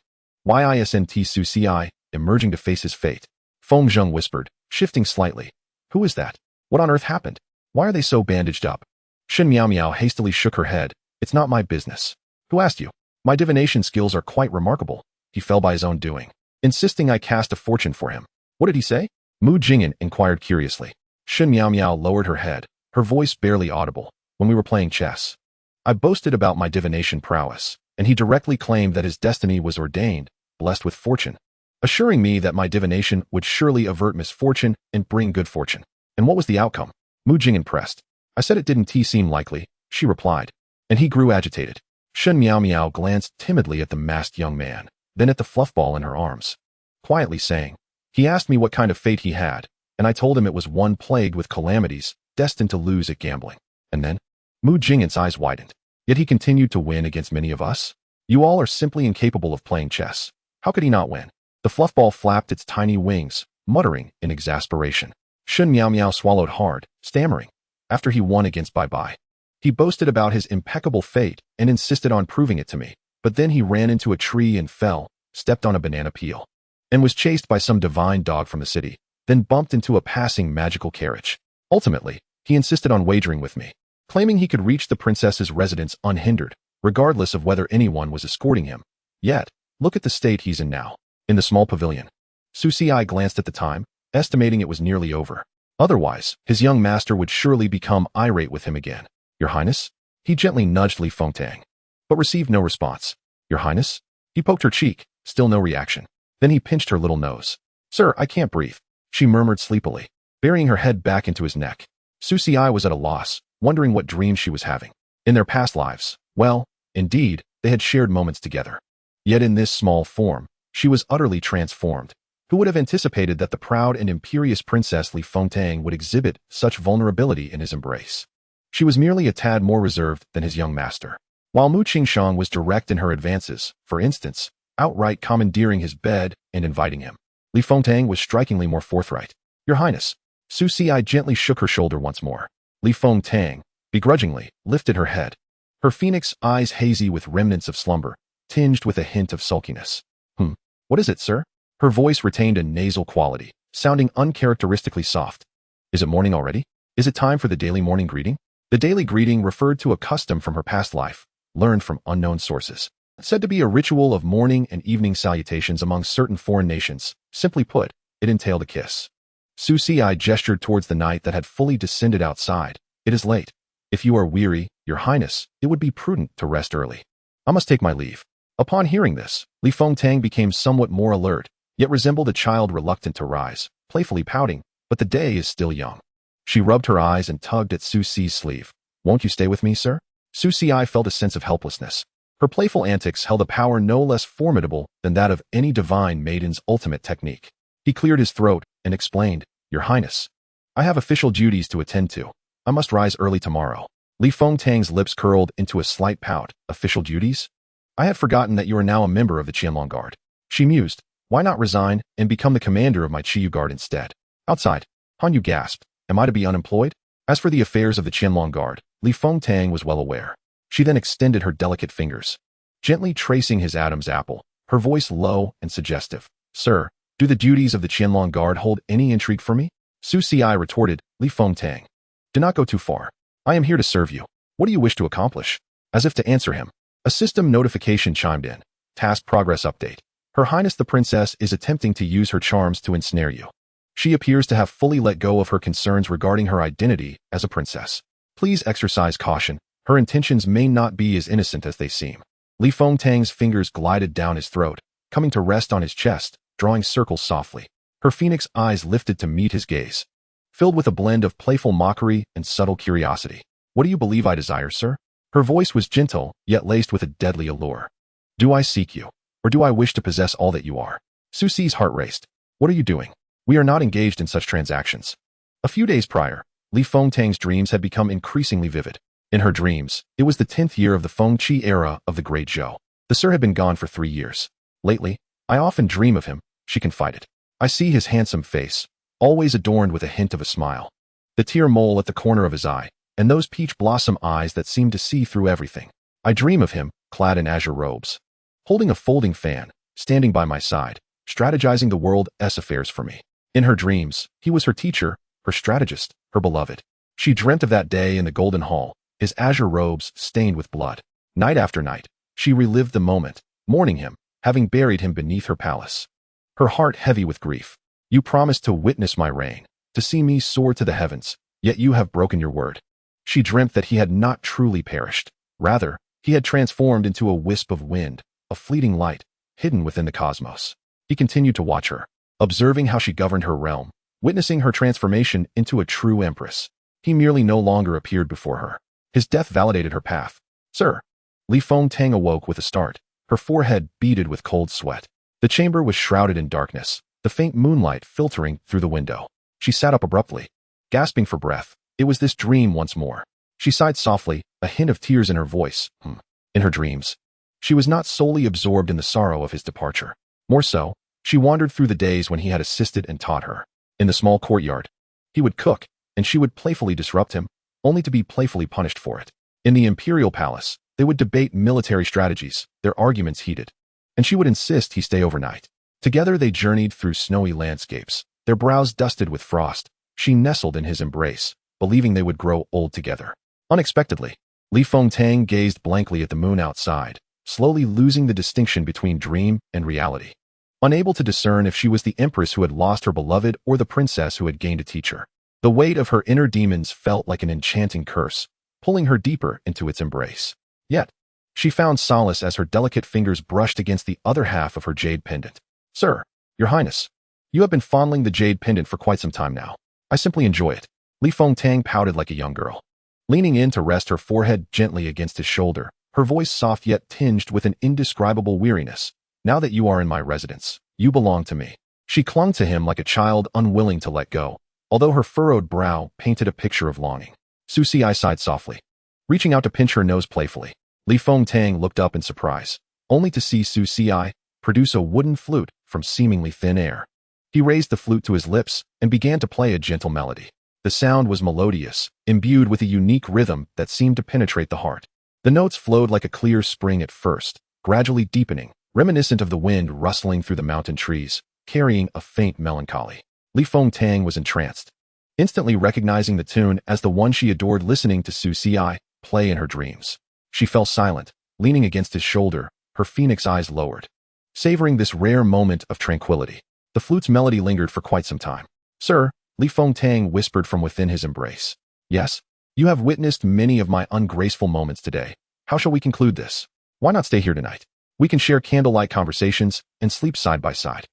Ysnt Susi, emerging to face his fate. Fengzheng whispered, shifting slightly. Who is that? What on earth happened? Why are they so bandaged up? Shen Miao hastily shook her head. It's not my business. Who asked you? My divination skills are quite remarkable. He fell by his own doing, insisting I cast a fortune for him. What did he say? Mu Jingyan inquired curiously. Shen Miao lowered her head, her voice barely audible. When we were playing chess, I boasted about my divination prowess, and he directly claimed that his destiny was ordained, blessed with fortune, assuring me that my divination would surely avert misfortune and bring good fortune. And what was the outcome? Mu Jingyan pressed. I said it didn't seem likely, she replied, and he grew agitated. Shen Miao glanced timidly at the masked young man, then at the fluff ball in her arms, quietly saying, he asked me what kind of fate he had, and I told him it was one plagued with calamities, destined to lose at gambling. And then? Mu Jingyan's eyes widened. Yet he continued to win against many of us? You all are simply incapable of playing chess. How could he not win? The fluff ball flapped its tiny wings, muttering in exasperation. Shen Miao swallowed hard, stammering. After he won against Bai, he boasted about his impeccable fate and insisted on proving it to me. But then he ran into a tree and fell, stepped on a banana peel, and was chased by some divine dog from the city, then bumped into a passing magical carriage. Ultimately, he insisted on wagering with me, claiming he could reach the princess's residence unhindered, regardless of whether anyone was escorting him. Yet, look at the state he's in now, in the small pavilion. Susi glanced at the time, estimating it was nearly over. Otherwise, his young master would surely become irate with him again. Your Highness? He gently nudged Li Fengtang, but received no response. Your Highness? He poked her cheek, still no reaction. Then he pinched her little nose. Sir, I can't breathe, she murmured sleepily, burying her head back into his neck. Susi was at a loss, wondering what dreams she was having. In their past lives, well, indeed, they had shared moments together. Yet in this small form, she was utterly transformed. Who would have anticipated that the proud and imperious Princess Li Fengtang would exhibit such vulnerability in his embrace? She was merely a tad more reserved than his young master. While Mu Qingshang was direct in her advances, for instance, outright commandeering his bed and inviting him, Li Fengtang was strikingly more forthright. Your Highness. Susi gently shook her shoulder once more. Li Fengtang, begrudgingly, lifted her head, her phoenix eyes hazy with remnants of slumber, tinged with a hint of sulkiness. What is it, sir? Her voice retained a nasal quality, sounding uncharacteristically soft. Is it morning already? Is it time for the daily morning greeting? The daily greeting referred to a custom from her past life, learned from unknown sources, said to be a ritual of morning and evening salutations among certain foreign nations. Simply put, it entailed a kiss. Susi gestured towards the night that had fully descended outside. It is late. If you are weary, Your Highness, it would be prudent to rest early. I must take my leave. Upon hearing this, Li Fengtang became somewhat more alert, yet resembled a child reluctant to rise, playfully pouting, but the day is still young. She rubbed her eyes and tugged at Susi's sleeve. Won't you stay with me, sir? Susi felt a sense of helplessness. Her playful antics held a power no less formidable than that of any divine maiden's ultimate technique. He cleared his throat and explained, Your Highness, I have official duties to attend to. I must rise early tomorrow. Li Fengtang's lips curled into a slight pout. Official duties? I had forgotten that you are now a member of the Qianlong Guard. She mused. Why not resign and become the commander of my Qiyu Guard instead? Outside, Han Yu gasped. Am I to be unemployed? As for the affairs of the Qianlong Guard, Li Fengtang was well aware. She then extended her delicate fingers, gently tracing his Adam's apple, her voice low and suggestive. Sir, do the duties of the Qianlong Guard hold any intrigue for me? Su Ci retorted. Li Fengtang, do not go too far. I am here to serve you. What do you wish to accomplish? As if to answer him, a system notification chimed in. Task progress update. Her Highness the Princess is attempting to use her charms to ensnare you. She appears to have fully let go of her concerns regarding her identity as a princess. Please exercise caution. Her intentions may not be as innocent as they seem. Li Fengtang's fingers glided down his throat, coming to rest on his chest, drawing circles softly. Her phoenix eyes lifted to meet his gaze, filled with a blend of playful mockery and subtle curiosity. What do you believe I desire, sir? Her voice was gentle, yet laced with a deadly allure. Do I seek you? Or do I wish to possess all that you are? Su Ci's heart raced. What are you doing? We are not engaged in such transactions. A few days prior, Li Fengtang's dreams had become increasingly vivid. In her dreams, it was the 10th year of the Fengqi era of the Great Zhou. The Sir had been gone for 3 years. Lately, I often dream of him, she confided. I see his handsome face, always adorned with a hint of a smile, the tear mole at the corner of his eye, and those peach blossom eyes that seem to see through everything. I dream of him, clad in azure robes, holding a folding fan, standing by my side, strategizing the world's affairs for me. In her dreams, he was her teacher, her strategist, her beloved. She dreamt of that day in the Golden Hall, his azure robes stained with blood. Night after night, she relived the moment, mourning him, having buried him beneath her palace. Her heart heavy with grief. You promised to witness my reign, to see me soar to the heavens, yet you have broken your word. She dreamt that he had not truly perished. Rather, he had transformed into a wisp of wind, a fleeting light, hidden within the cosmos. He continued to watch her, observing how she governed her realm, witnessing her transformation into a true empress. He merely no longer appeared before her. His death validated her path. Sir. Li Fengtang awoke with a start, her forehead beaded with cold sweat. The chamber was shrouded in darkness, the faint moonlight filtering through the window. She sat up abruptly, gasping for breath. It was this dream once more. She sighed softly, a hint of tears in her voice. In her dreams, she was not solely absorbed in the sorrow of his departure. More so, she wandered through the days when he had assisted and taught her. In the small courtyard, he would cook, and she would playfully disrupt him, only to be playfully punished for it. In the imperial palace, they would debate military strategies, their arguments heated, and she would insist he stay overnight. Together they journeyed through snowy landscapes, their brows dusted with frost. She nestled in his embrace, believing they would grow old together. Unexpectedly, Li Fengtang gazed blankly at the moon outside, slowly losing the distinction between dream and reality. Unable to discern if she was the empress who had lost her beloved or the princess who had gained a teacher. The weight of her inner demons felt like an enchanting curse, pulling her deeper into its embrace. Yet, she found solace as her delicate fingers brushed against the other half of her jade pendant. Sir, your highness, you have been fondling the jade pendant for quite some time now. I simply enjoy it. Li Fengtang pouted like a young girl, leaning in to rest her forehead gently against his shoulder, her voice soft yet tinged with an indescribable weariness. Now that you are in my residence, you belong to me. She clung to him like a child unwilling to let go, although her furrowed brow painted a picture of longing. Su Ci sighed softly, reaching out to pinch her nose playfully. Li Fengtang looked up in surprise, only to see Su Ci produce a wooden flute from seemingly thin air. He raised the flute to his lips and began to play a gentle melody. The sound was melodious, imbued with a unique rhythm that seemed to penetrate the heart. The notes flowed like a clear spring at first, gradually deepening, reminiscent of the wind rustling through the mountain trees, carrying a faint melancholy. Li Fengtang was entranced, instantly recognizing the tune as the one she adored listening to Su Ci play in her dreams. She fell silent, leaning against his shoulder, her phoenix eyes lowered, savoring this rare moment of tranquility. The flute's melody lingered for quite some time. Sir, Li Fengtang whispered from within his embrace. Yes, you have witnessed many of my ungraceful moments today. How shall we conclude this? Why not stay here tonight? We can share candlelight conversations and sleep side by side.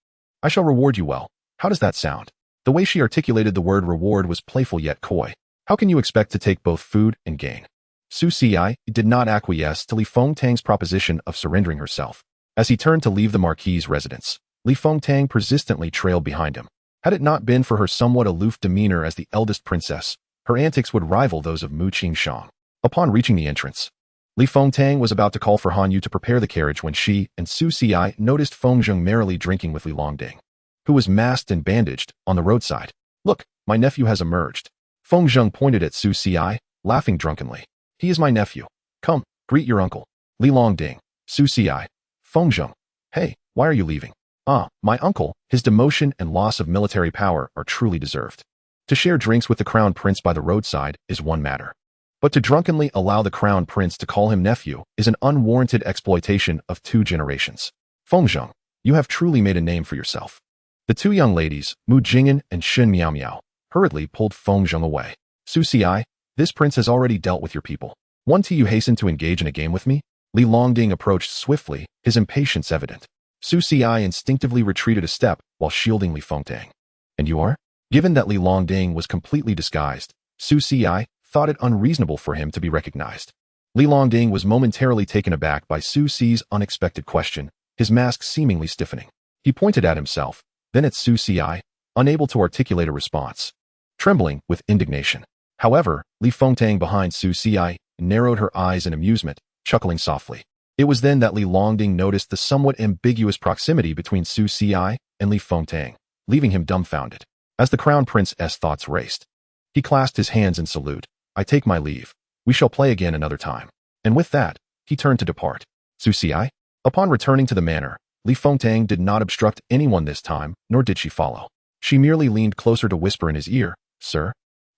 I shall reward you well. How does that sound? The way she articulated the word reward was playful yet coy. How can you expect to take both food and gain? Su Ci did not acquiesce to Li Fengtang's proposition of surrendering herself. As he turned to leave the Marquis's residence, Li Fengtang persistently trailed behind him. Had it not been for her somewhat aloof demeanor as the eldest princess, her antics would rival those of Mu Qingshang. Upon reaching the entrance, Li Fengtang was about to call for Han Yu to prepare the carriage when she and Su Xi noticed Feng Zheng merrily drinking with Li Longding, who was masked and bandaged, on the roadside. "Look, my nephew has emerged." Feng Zheng pointed at Su Xi, laughing drunkenly. "He is my nephew. Come, greet your uncle." Li Longding, Su Xi, Feng Zheng. "Hey, why are you leaving?" "Ah, my uncle, his demotion and loss of military power are truly deserved. To share drinks with the crown prince by the roadside is one matter. But to drunkenly allow the crown prince to call him nephew is an unwarranted exploitation of 2 generations. Feng Zheng, you have truly made a name for yourself." The 2 young ladies, Mu Jingyan and Shen Miao, hurriedly pulled Feng Zheng away. "Su Xi, this prince has already dealt with your people. Want you hasten to engage in a game with me?" Li Longding approached swiftly, his impatience evident. Su Xi instinctively retreated a step while shielding Li Fengtang. "And you are?" Given that Li Longding was completely disguised, Su Xi thought it unreasonable for him to be recognized. Li Longding was momentarily taken aback by Su Xi's unexpected question, his mask seemingly stiffening. He pointed at himself, then at Su Xi, unable to articulate a response, trembling with indignation. However, Li Fengtang behind Su Xi narrowed her eyes in amusement, chuckling softly. It was then that Li Longding noticed the somewhat ambiguous proximity between Su Xi and Li Fengtang, leaving him dumbfounded. As the crown prince's thoughts raced, he clasped his hands in salute. "I take my leave. We shall play again another time." And with that, he turned to depart. Su Xi? Upon returning to the manor, Li Fengtang did not obstruct anyone this time, nor did she follow. She merely leaned closer to whisper in his ear, "Sir,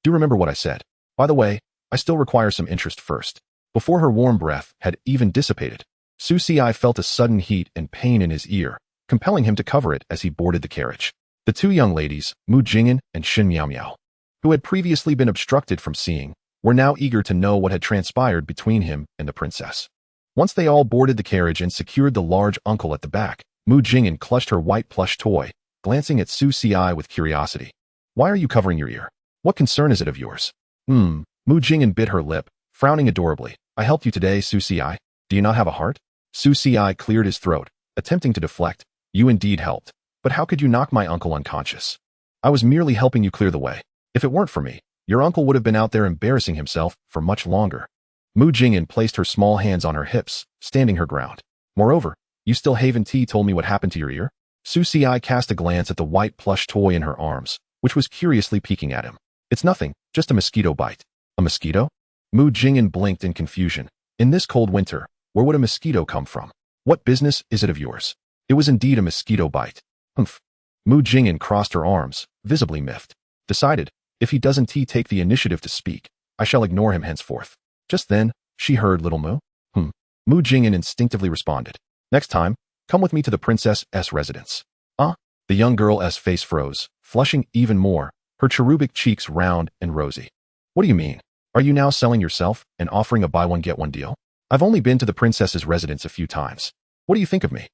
do remember what I said. By the way, I still require some interest first." Before her warm breath had even dissipated, Su Xi felt a sudden heat and pain in his ear, compelling him to cover it as he boarded the carriage. The 2 young ladies, Mu Jingyan and Shen Miao, who had previously been obstructed from seeing, were now eager to know what had transpired between him and the princess. Once they all boarded the carriage and secured the large uncle at the back, Mu Jingyan clutched her white plush toy, glancing at Su Xi with curiosity. "Why are you covering your ear? What concern is it of yours?" Mu Jingyan bit her lip, frowning adorably. "I helped you today, Su Xi. Do you not have a heart?" Su Xi cleared his throat, attempting to deflect. "You indeed helped. But how could you knock my uncle unconscious? I was merely helping you clear the way. If it weren't for me, your uncle would have been out there embarrassing himself for much longer." Mu Jingyan placed her small hands on her hips, standing her ground. "Moreover, you still haven't told me what happened to your ear?" Su Xi cast a glance at the white plush toy in her arms, which was curiously peeking at him. "It's nothing, just a mosquito bite." "A mosquito?" Mu Jingyan blinked in confusion. In this cold winter, where would a mosquito come from? "What business is it of yours?" It was indeed a mosquito bite. "Humph." Mu Jingyan crossed her arms, visibly miffed. Decided, if he doesn't take the initiative to speak, I shall ignore him henceforth. Just then, she heard little Mu. Mu Jingyan instinctively responded. "Next time, come with me to the princess's residence." "Ah?" The young girl's face froze, flushing even more, her cherubic cheeks round and rosy. "What do you mean? Are you now selling yourself and offering a buy-one-get-one deal? I've only been to the princess's residence a few times. What do you think of me?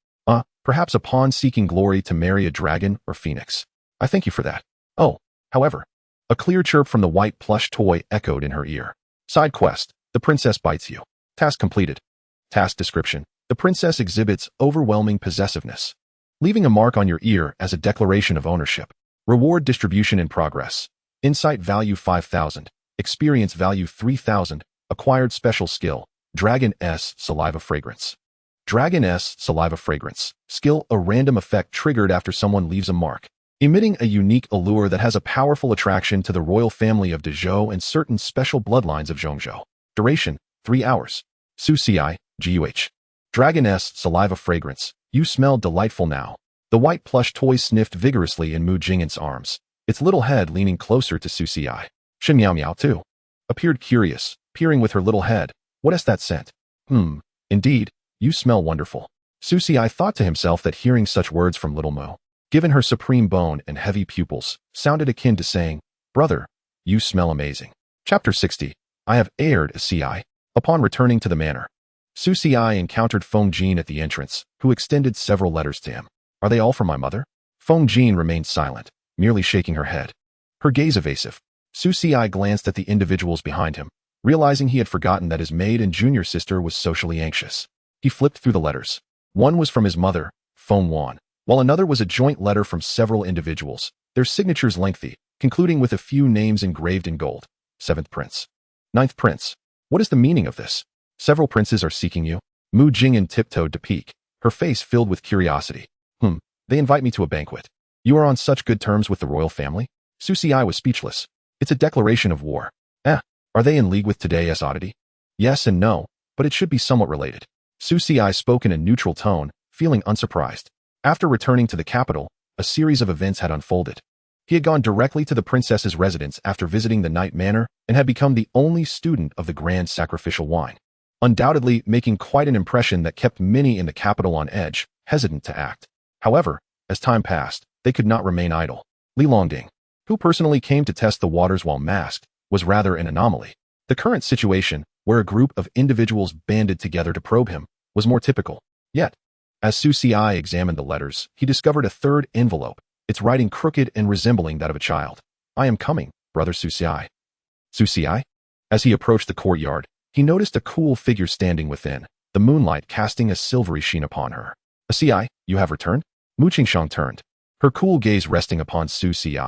Perhaps a pawn seeking glory to marry a dragon or phoenix. I thank you for that. Oh, however." A clear chirp from the white plush toy echoed in her ear. "Side quest, the princess bites you. Task completed." Task description: the princess exhibits overwhelming possessiveness, leaving a mark on your ear as a declaration of ownership. Reward distribution in progress. Insight value 5,000. Experience value 3,000. Acquired special skill, Dragon's Saliva Fragrance. Dragon's Saliva Fragrance. Skill, a random effect triggered after someone leaves a mark, emitting a unique allure that has a powerful attraction to the royal family of Dezhou and certain special bloodlines of Zhongzhou. Duration, 3 hours. Su Xi, Guh. Dragon's Saliva Fragrance. You smell delightful now. The white plush toy sniffed vigorously in Mu Jingyan's arms, its little head leaning closer to Su Xi. Shen Miao, too, appeared curious, peering with her little head. "What is that scent?" Indeed, you smell wonderful." Su Xi thought to himself that hearing such words from little Mu, given her supreme bone and heavy pupils, sounded akin to saying, "Brother, you smell amazing." Chapter 60. I have erred, Ci. Upon returning to the manor, Su Xi encountered Feng Jin at the entrance, who extended several letters to him. "Are they all from my mother?" Feng Jin remained silent, merely shaking her head, her gaze evasive. Su Xi glanced at the individuals behind him, realizing he had forgotten that his maid and junior sister was socially anxious. He flipped through the letters. One was from his mother, Feng Wan, while another was a joint letter from several individuals, their signatures lengthy, concluding with a few names engraved in gold. 7th Prince. 9th Prince. What is the meaning of this? Several princes are seeking you. Mu Jingyan tiptoed to peek, her face filled with curiosity. They invite me to a banquet. You are on such good terms with the royal family? Su Xi was speechless. It's a declaration of war. Are they in league with today's oddity? Yes and no, but it should be somewhat related. Su Xi spoke in a neutral tone, feeling unsurprised. After returning to the capital, a series of events had unfolded. He had gone directly to the princess's residence after visiting the night manor and had become the only student of the grand sacrificial wine, undoubtedly making quite an impression that kept many in the capital on edge, hesitant to act. However, as time passed, they could not remain idle. Li Longding, who personally came to test the waters while masked, was rather an anomaly. The current situation, where a group of individuals banded together to probe him, was more typical. Yet, as Su Xi examined the letters, he discovered a third envelope, its writing crooked and resembling that of a child. I am coming, brother Su Xi. Su Xi? As he approached the courtyard, he noticed a cool figure standing within, the moonlight casting a silvery sheen upon her. Xi, you have returned? Mu Qingshang turned, her cool gaze resting upon Su Xi,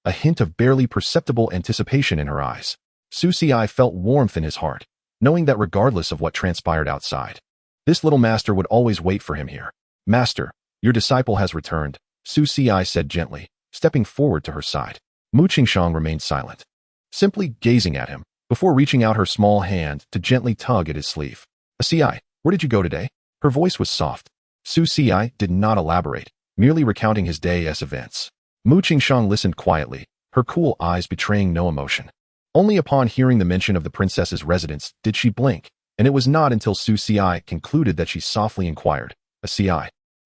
a hint of barely perceptible anticipation in her eyes. Su Xi felt warmth in his heart, knowing that regardless of what transpired outside, this little master would always wait for him here. Master, your disciple has returned, Su Xi said gently, stepping forward to her side. Mu Qingshang remained silent, simply gazing at him, before reaching out her small hand to gently tug at his sleeve. Xi, where did you go today? Her voice was soft. Su Xi did not elaborate, merely recounting his day's events. Mu Qingshang listened quietly, her cool eyes betraying no emotion. Only upon hearing the mention of the princess's residence did she blink, and it was not until Su Xi concluded that she softly inquired, Xi,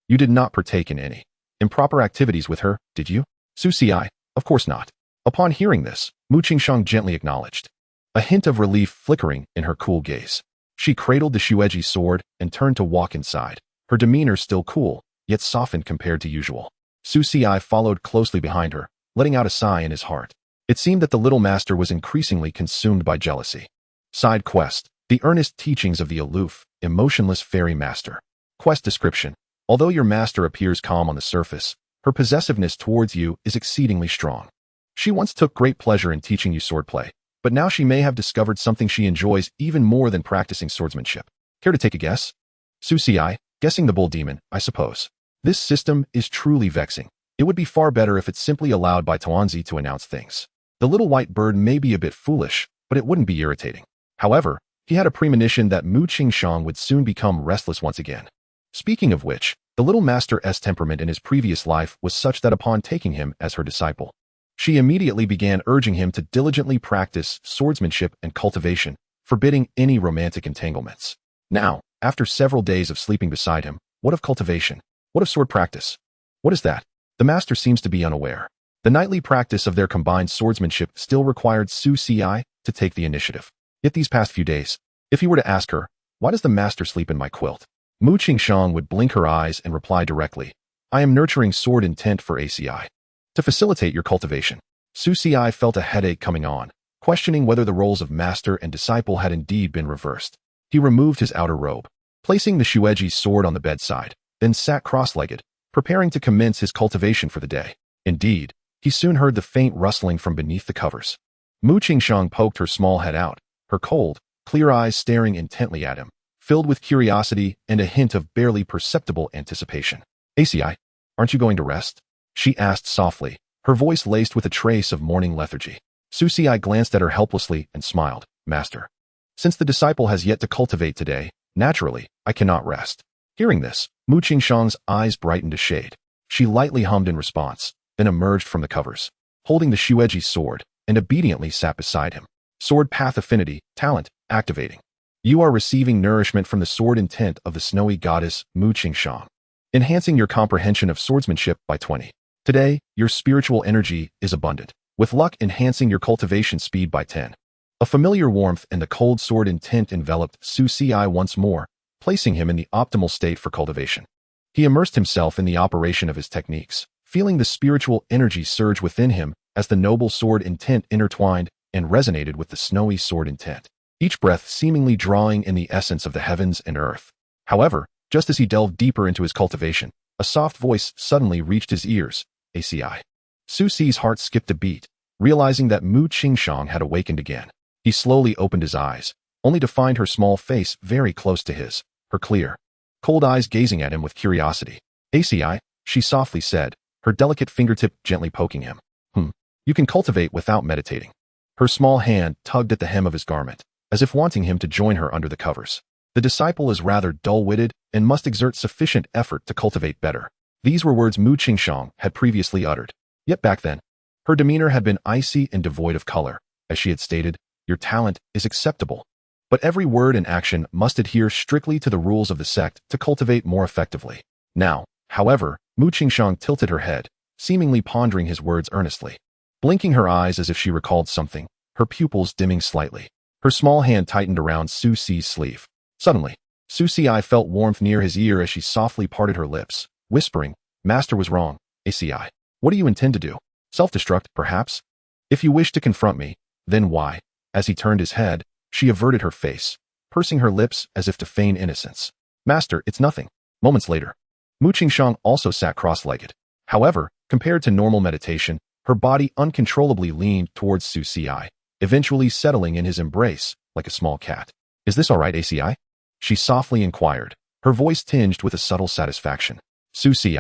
you did not partake in any improper activities with her, did you? Su Xi, of course not. Upon hearing this, Mu Qingshang gently acknowledged, a hint of relief flickering in her cool gaze. She cradled the Xueji sword and turned to walk inside, her demeanor still cool, yet softened compared to usual. Su Xi followed closely behind her, letting out a sigh in his heart. It seemed that the little master was increasingly consumed by jealousy. Side quest, the earnest teachings of the aloof, emotionless fairy master. Quest description, although your master appears calm on the surface, her possessiveness towards you is exceedingly strong. She once took great pleasure in teaching you swordplay, but now she may have discovered something she enjoys even more than practicing swordsmanship. Care to take a guess? Su Xi, guessing the bull demon, I suppose. This system is truly vexing. It would be far better if it's simply allowed by Tuanzi to announce things. The little white bird may be a bit foolish, but it wouldn't be irritating. However, he had a premonition that Mu Qingshang would soon become restless once again. Speaking of which, the little master's temperament in his previous life was such that upon taking him as her disciple, she immediately began urging him to diligently practice swordsmanship and cultivation, forbidding any romantic entanglements. Now, after several days of sleeping beside him, what of cultivation? What of sword practice? What is that? The master seems to be unaware. The nightly practice of their combined swordsmanship still required Su Xi to take the initiative. Yet these past few days, if he were to ask her, why does the master sleep in my quilt? Mu Qingshang would blink her eyes and reply directly, I am nurturing sword intent for ACI. To facilitate your cultivation. Su Xi felt a headache coming on, questioning whether the roles of master and disciple had indeed been reversed. He removed his outer robe, placing the Xueji sword on the bedside, then sat cross-legged, preparing to commence his cultivation for the day. Indeed, he soon heard the faint rustling from beneath the covers. Mu Qingshang poked her small head out, her cold, clear eyes staring intently at him, filled with curiosity and a hint of barely perceptible anticipation. ACI, aren't you going to rest? She asked softly, her voice laced with a trace of morning lethargy. Su Xi glanced at her helplessly and smiled, Master. Since the disciple has yet to cultivate today, naturally, I cannot rest. Hearing this, Mu Qingshang's eyes brightened a shade. She lightly hummed in response, then emerged from the covers, holding the Xueji sword, and obediently sat beside him. Sword path affinity, talent, activating. You are receiving nourishment from the sword intent of the snowy goddess Mu Qingshang, enhancing your comprehension of swordsmanship by 20. Today, your spiritual energy is abundant, with luck enhancing your cultivation speed by 10. A familiar warmth and the cold sword intent enveloped Su Xi once more, placing him in the optimal state for cultivation. He immersed himself in the operation of his techniques, feeling the spiritual energy surge within him as the noble sword intent intertwined and resonated with the snowy sword intent, each breath seemingly drawing in the essence of the heavens and earth. However, just as he delved deeper into his cultivation, a soft voice suddenly reached his ears, ACI. Su Xi's heart skipped a beat, realizing that Mu Qingshang had awakened again. He slowly opened his eyes, only to find her small face very close to his, her clear, cold eyes gazing at him with curiosity. "ACI," she softly said, her delicate fingertip gently poking him. You can cultivate without meditating." Her small hand tugged at the hem of his garment, as if wanting him to join her under the covers. The disciple is rather dull-witted and must exert sufficient effort to cultivate better. These were words Mu Qingxiang had previously uttered. Yet back then, her demeanor had been icy and devoid of color. As she had stated, "Your talent is acceptable." But every word and action must adhere strictly to the rules of the sect to cultivate more effectively. Now, however, Mu Qingxiang tilted her head, seemingly pondering his words earnestly. Blinking her eyes as if she recalled something, her pupils dimming slightly. Her small hand tightened around Su Si's sleeve. Suddenly, Su Si felt warmth near his ear as she softly parted her lips, whispering, "Master was wrong, ACI. What do you intend to do? Self-destruct, perhaps? If you wish to confront me, then why?" As he turned his head, she averted her face, pursing her lips as if to feign innocence. "Master, it's nothing." Moments later, Mu Qingxiang also sat cross-legged. However, compared to normal meditation, her body uncontrollably leaned towards Su Si, eventually settling in his embrace like a small cat. "Is this all right, ACI?" she softly inquired, her voice tinged with a subtle satisfaction. Su Si,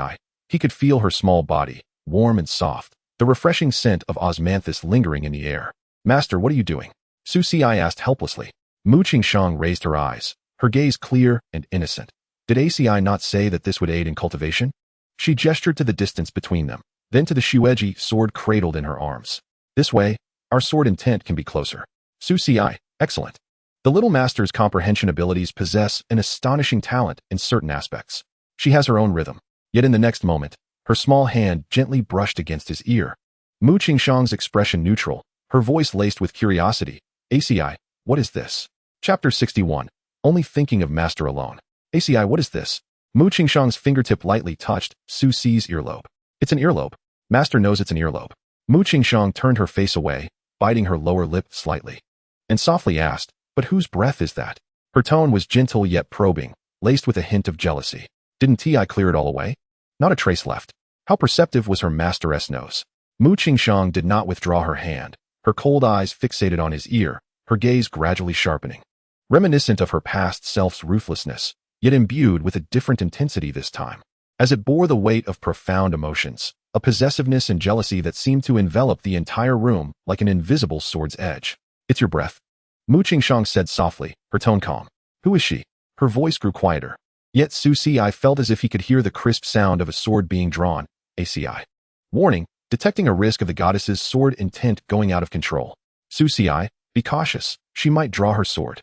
he could feel her small body, warm and soft, the refreshing scent of osmanthus lingering in the air. "Master, what are you doing?" Su Si asked helplessly. Mu Qingxiang raised her eyes, her gaze clear and innocent. "Did ACI not say that this would aid in cultivation?" She gestured to the distance between them, then to the shueji sword cradled in her arms. "This way, our sword intent can be closer." Su Si, excellent. The little master's comprehension abilities possess an astonishing talent in certain aspects. She has her own rhythm, yet in the next moment, her small hand gently brushed against his ear. Mu Qingxiang's expression neutral, her voice laced with curiosity. "ACI, what is this?" Chapter 61. Only thinking of master alone. "ACI, what is this?" Mu Qingxiang's fingertip lightly touched Su Si's earlobe. "It's an earlobe. Master knows it's an earlobe." Mu Qingxiang turned her face away, biting her lower lip slightly, and softly asked, "But whose breath is that?" Her tone was gentle yet probing, laced with a hint of jealousy. "Didn't Ti clear it all away? Not a trace left." How perceptive was her masteress nose? Mu Qingxiang did not withdraw her hand, her cold eyes fixated on his ear, her gaze gradually sharpening. Reminiscent of her past self's ruthlessness, yet imbued with a different intensity this time, as it bore the weight of profound emotions, a possessiveness and jealousy that seemed to envelop the entire room like an invisible sword's edge. "It's your breath," Mu Qingxiang said softly, her tone calm. "Who is she?" Her voice grew quieter. Yet Su Si felt as if he could hear the crisp sound of a sword being drawn. ACI. Warning, detecting a risk of the goddess's sword intent going out of control. Su Si, be cautious, she might draw her sword.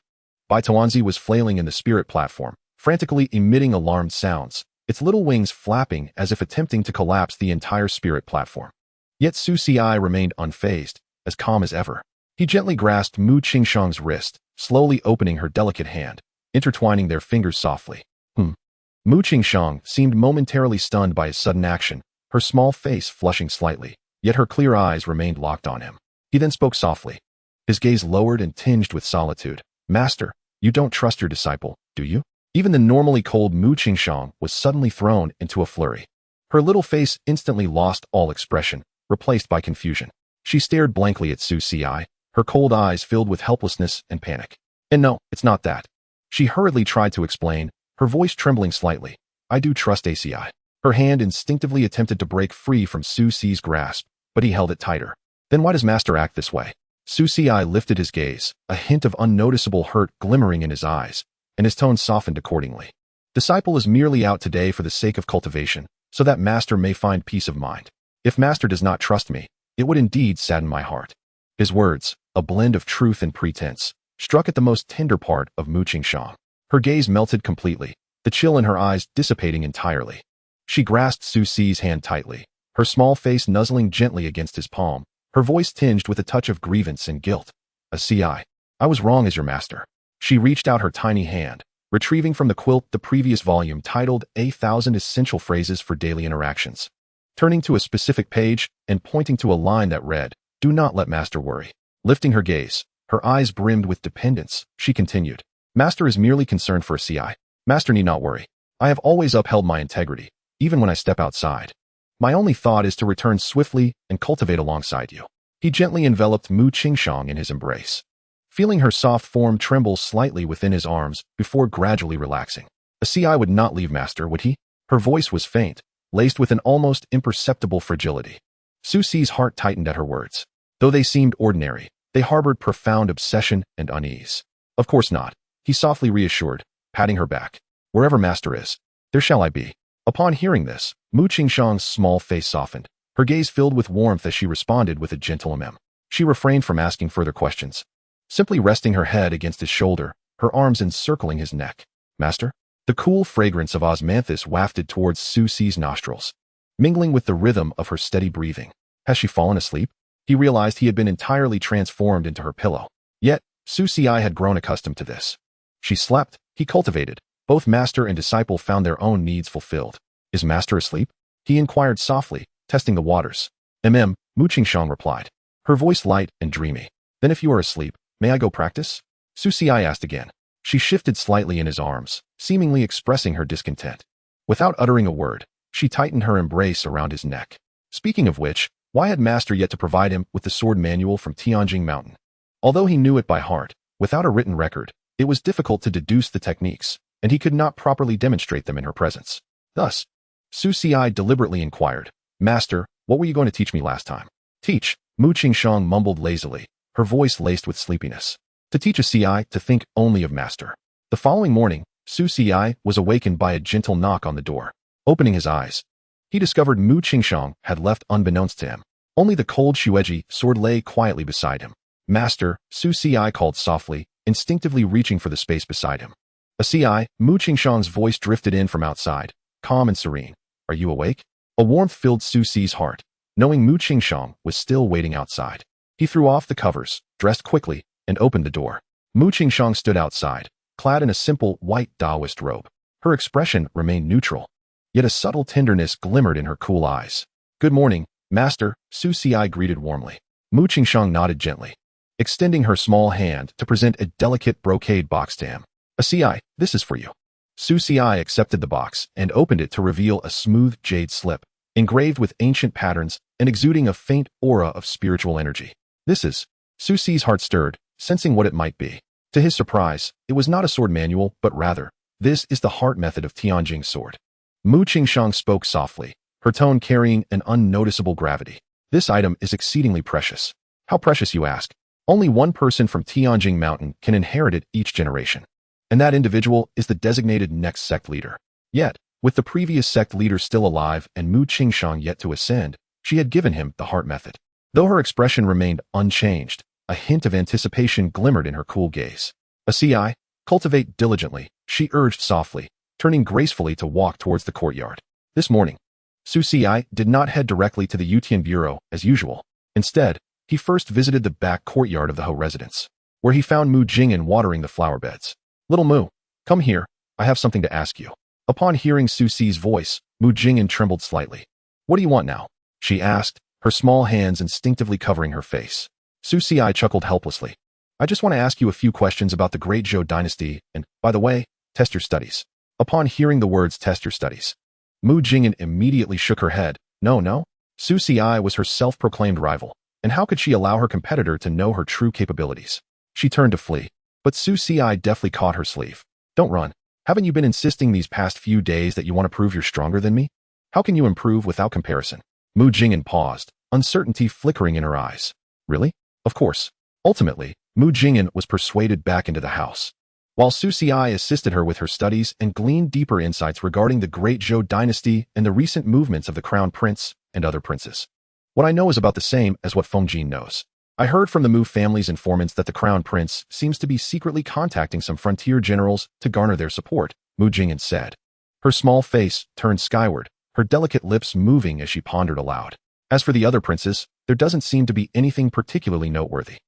Bai Tuanzi was flailing in the spirit platform, frantically emitting alarmed sounds, its little wings flapping as if attempting to collapse the entire spirit platform. Yet Su Si remained unfazed, as calm as ever. He gently grasped Mu Qingxiang's wrist, slowly opening her delicate hand, intertwining their fingers softly. Mu Qingxiang seemed momentarily stunned by his sudden action, her small face flushing slightly, yet her clear eyes remained locked on him. He then spoke softly, his gaze lowered and tinged with solitude. "Master, you don't trust your disciple, do you?" Even the normally cold Mu Qingxiang was suddenly thrown into a flurry. Her little face instantly lost all expression, replaced by confusion. She stared blankly at Su Si, her cold eyes filled with helplessness and panic. "And no, it's not that." She hurriedly tried to explain, her voice trembling slightly. "I do trust ACI." Her hand instinctively attempted to break free from Su Si's grasp, but he held it tighter. "Then why does Master act this way?" Su Si lifted his gaze, a hint of unnoticeable hurt glimmering in his eyes, and his tone softened accordingly. "Disciple is merely out today for the sake of cultivation, so that Master may find peace of mind. If Master does not trust me, it would indeed sadden my heart." His words, a blend of truth and pretense, struck at the most tender part of Mu Qingxiang. Her gaze melted completely, the chill in her eyes dissipating entirely. She grasped Su Si's hand tightly, her small face nuzzling gently against his palm, her voice tinged with a touch of grievance and guilt. "ACI, I was wrong as your master." She reached out her tiny hand, retrieving from the quilt the previous volume titled "1,000 Essential Phrases for Daily Interactions." Turning to a specific page and pointing to a line that read, "Do not let Master worry." Lifting her gaze, her eyes brimmed with dependence, she continued, "Master is merely concerned for ACI. Master need not worry. I have always upheld my integrity, even when I step outside. My only thought is to return swiftly and cultivate alongside you." He gently enveloped Mu Qingxiang in his embrace. feeling her soft form tremble slightly within his arms before gradually relaxing. A CI would not leave Master, would he? Her voice was faint, laced with an almost imperceptible fragility. Su Si's heart tightened at her words. Though they seemed ordinary, they harbored profound obsession and unease. Of course not, he softly reassured, patting her back. Wherever Master is, there shall I be. Upon hearing this, Mu Qingxiang's small face softened, her gaze filled with warmth as she responded with a gentle ahem. She refrained from asking further questions, simply resting her head against his shoulder, her arms encircling his neck. Master? The cool fragrance of osmanthus wafted towards Su Si's nostrils, mingling with the rhythm of her steady breathing. Has she fallen asleep? He realized he had been entirely transformed into her pillow. Yet, Su Si had grown accustomed to this. She slept, he cultivated. Both master and disciple found their own needs fulfilled. Is Master asleep? He inquired softly, testing the waters. Mu Qingxiang replied, her voice light and dreamy. Then if you are asleep, may I go practice? Su Si asked again. She shifted slightly in his arms, seemingly expressing her discontent. Without uttering a word, she tightened her embrace around his neck. Speaking of which, why had Master yet to provide him with the sword manual from Tianjing Mountain? Although he knew it by heart, without a written record, it was difficult to deduce the techniques, and he could not properly demonstrate them in her presence. Thus, Su Si deliberately inquired, Master, what were you going to teach me last time? Teach, Mu Qingxiang mumbled lazily, her voice laced with sleepiness. To teach a CI to think only of Master. The following morning, Su Si was awakened by a gentle knock on the door. Opening his eyes, he discovered Mu Qingxiang had left unbeknownst to him. Only the cold Shueji sword lay quietly beside him. Master, Su Si called softly, instinctively reaching for the space beside him. A CI, Mu Qingxiang's voice drifted in from outside, calm and serene. Are you awake? A warmth filled Su Si's heart, knowing Mu Qingxiang was still waiting outside. He threw off the covers, dressed quickly, and opened the door. Mu Qingxiang stood outside, clad in a simple white Taoist robe. Her expression remained neutral, yet a subtle tenderness glimmered in her cool eyes. Good morning, Master, Su Si greeted warmly. Mu Qingxiang nodded gently, extending her small hand to present a delicate brocade box to him. A CI, this is for you. Su Si accepted the box and opened it to reveal a smooth jade slip, engraved with ancient patterns and exuding a faint aura of spiritual energy. This is. Su Si's heart stirred, sensing what it might be. To his surprise, it was not a sword manual, but rather, this is the heart method of Tianjing's sword. Mu Qingxiang spoke softly, her tone carrying an unnoticeable gravity. This item is exceedingly precious. How precious, you ask? Only one person from Tianjing Mountain can inherit it each generation. And that individual is the designated next sect leader. Yet, with the previous sect leader still alive and Mu Qingxiang yet to ascend, she had given him the heart method. Though her expression remained unchanged, a hint of anticipation glimmered in her cool gaze. A CI, cultivate diligently, she urged softly, turning gracefully to walk towards the courtyard. This morning, Su Si did not head directly to the Yutian Bureau as usual. Instead, he first visited the back courtyard of the Ho residence, where he found Mu Jingyan watering the flower beds. Little Mu, come here, I have something to ask you. Upon hearing Su Si's voice, Mu Jingyan trembled slightly. What do you want now? She asked, her small hands instinctively covering her face. Su Si chuckled helplessly. I just want to ask you a few questions about the Great Zhou dynasty and, by the way, test your studies. Upon hearing the words test your studies, Mu Jingyan immediately shook her head. No. Su Si was her self-proclaimed rival, and how could she allow her competitor to know her true capabilities? She turned to flee, but Su Si deftly caught her sleeve. Don't run. Haven't you been insisting these past few days that you want to prove you're stronger than me? How can you improve without comparison? Mu Jingyan paused, uncertainty flickering in her eyes. Really? Of course. Ultimately, Mu Jingyan was persuaded back into the house, while Su Si assisted her with her studies and gleaned deeper insights regarding the Great Zhou dynasty and the recent movements of the Crown Prince and other princes. What I know is about the same as what Feng Jin knows. I heard from the Mu family's informants that the Crown Prince seems to be secretly contacting some frontier generals to garner their support, Mu Jingyan said. Her small face turned skyward, her delicate lips moving as she pondered aloud. As for the other princes, there doesn't seem to be anything particularly noteworthy.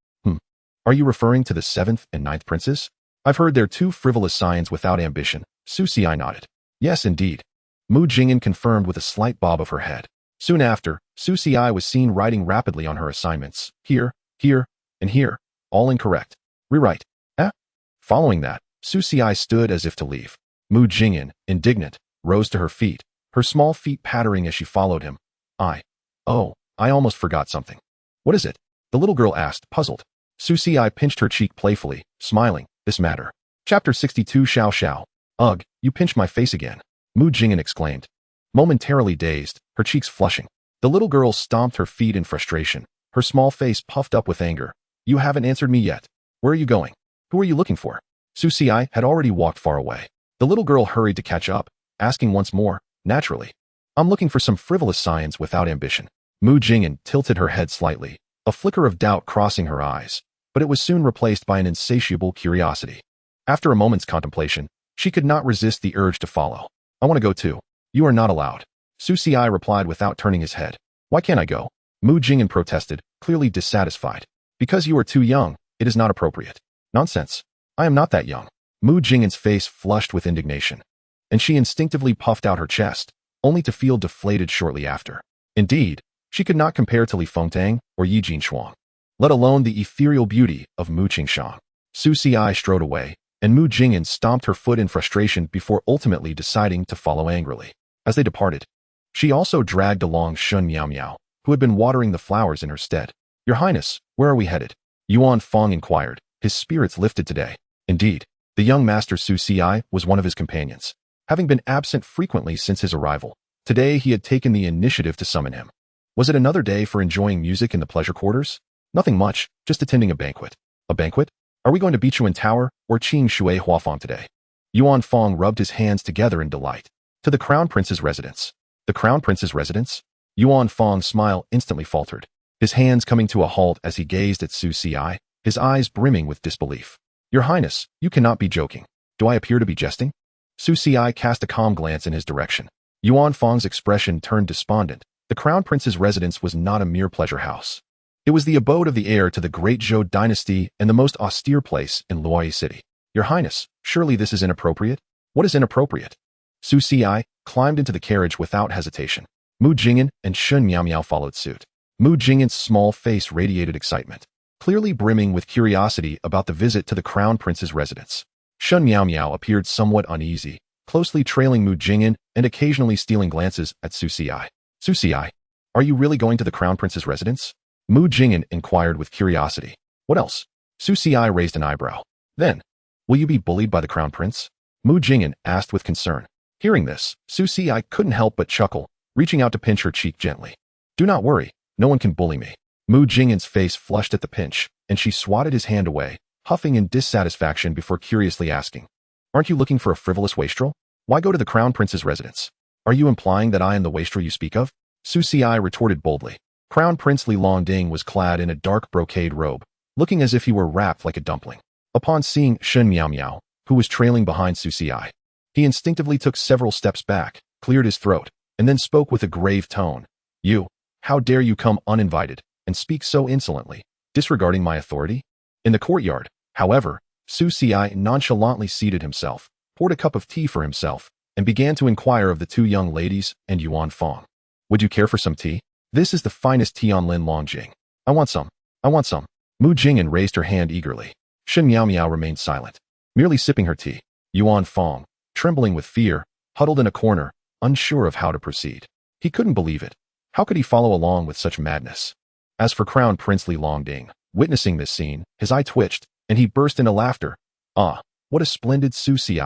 Are you referring to the 7th and 9th princes? I've heard they're two frivolous scions without ambition. Su Si nodded. Yes, indeed. Mu Jingyan confirmed with a slight bob of her head. Soon after, Su Si was seen writing rapidly on her assignments. Here, and here, all incorrect. Rewrite. Following that, Su Si stood as if to leave. Mu Jingyan, indignant, rose to her feet, her small feet pattering as she followed him. I almost forgot something. What is it? The little girl asked, puzzled. Su Xi pinched her cheek playfully, smiling. This matter. Chapter 62 Xiao Xiao. Ugh, you pinched my face again. Mu Jingyan exclaimed. Momentarily dazed, her cheeks flushing. The little girl stomped her feet in frustration, her small face puffed up with anger. You haven't answered me yet. Where are you going? Who are you looking for? Su Xi had already walked far away. The little girl hurried to catch up, asking once more, naturally. I'm looking for some frivolous science without ambition. Mu Jingyan tilted her head slightly, a flicker of doubt crossing her eyes, but it was soon replaced by an insatiable curiosity. After a moment's contemplation, she could not resist the urge to follow. I want to go too. You are not allowed. Su Xi replied without turning his head. Why can't I go? Mu Jingyan protested, clearly dissatisfied. Because you are too young, it is not appropriate. Nonsense. I am not that young. Mu Jingyan's face flushed with indignation, and she instinctively puffed out her chest, only to feel deflated shortly after. Indeed, she could not compare to Li Fengtang or Yi Jinshuang, let alone the ethereal beauty of Mu Qingshang. Su Xi strode away, and Mu Jingyan stomped her foot in frustration before ultimately deciding to follow angrily. As they departed, she also dragged along Shun Miao, who had been watering the flowers in her stead. Your Highness, where are we headed? Yuan Fong inquired, his spirits lifted today. Indeed, the young master Su Xi was one of his companions. Having been absent frequently since his arrival, today he had taken the initiative to summon him. Was it another day for enjoying music in the pleasure quarters? Nothing much, just attending a banquet. A banquet? Are we going to Bichuan Tower or Qing Shui Huafang today? Yuan Fong rubbed his hands together in delight. To the Crown Prince's residence. The Crown Prince's residence? Yuan Fong's smile instantly faltered, his hands coming to a halt as he gazed at Su Xi, his eyes brimming with disbelief. Your Highness, you cannot be joking. Do I appear to be jesting? Su Xi cast a calm glance in his direction. Yuan Fong's expression turned despondent. The Crown Prince's residence was not a mere pleasure house. It was the abode of the heir to the great Zhou dynasty and the most austere place in Luoyi City. Your Highness, surely this is inappropriate? What is inappropriate? Su Xi climbed into the carriage without hesitation. Mu Jingyan and Shun Miao followed suit. Mu Jingyan's small face radiated excitement, clearly brimming with curiosity about the visit to the Crown Prince's residence. Shun Miao appeared somewhat uneasy, closely trailing Mu Jingyan and occasionally stealing glances at Su Xi. Su Xi, are you really going to the Crown Prince's residence? Mu Jingyan inquired with curiosity. What else? Su Xi raised an eyebrow. Then, will you be bullied by the Crown Prince? Mu Jingyan asked with concern. Hearing this, Su Xi couldn't help but chuckle, reaching out to pinch her cheek gently. Do not worry, no one can bully me. Mu Jingyan's face flushed at the pinch, and she swatted his hand away, huffing in dissatisfaction before curiously asking. Aren't you looking for a frivolous wastrel? Why go to the Crown Prince's residence? Are you implying that I am the wastrel you speak of? Su Xi retorted boldly. Crown Prince Li Longding was clad in a dark brocade robe, looking as if he were wrapped like a dumpling. Upon seeing Shun Miao, who was trailing behind Su Xi, he instinctively took several steps back, cleared his throat, and then spoke with a grave tone. You, how dare you come uninvited, and speak so insolently, disregarding my authority? In the courtyard, however, Su Xi nonchalantly seated himself, poured a cup of tea for himself, and began to inquire of the two young ladies and Yuan Fong. Would you care for some tea? This is the finest tea on Lin Longjing. I want some. I want some. Mu Jingyan raised her hand eagerly. Shun Miao remained silent, merely sipping her tea. Yuan Fong, trembling with fear, huddled in a corner, unsure of how to proceed. He couldn't believe it. How could he follow along with such madness? As for Crown Prince Li Longding, witnessing this scene, his eye twitched, and he burst into laughter. Ah, what a splendid Su Xi.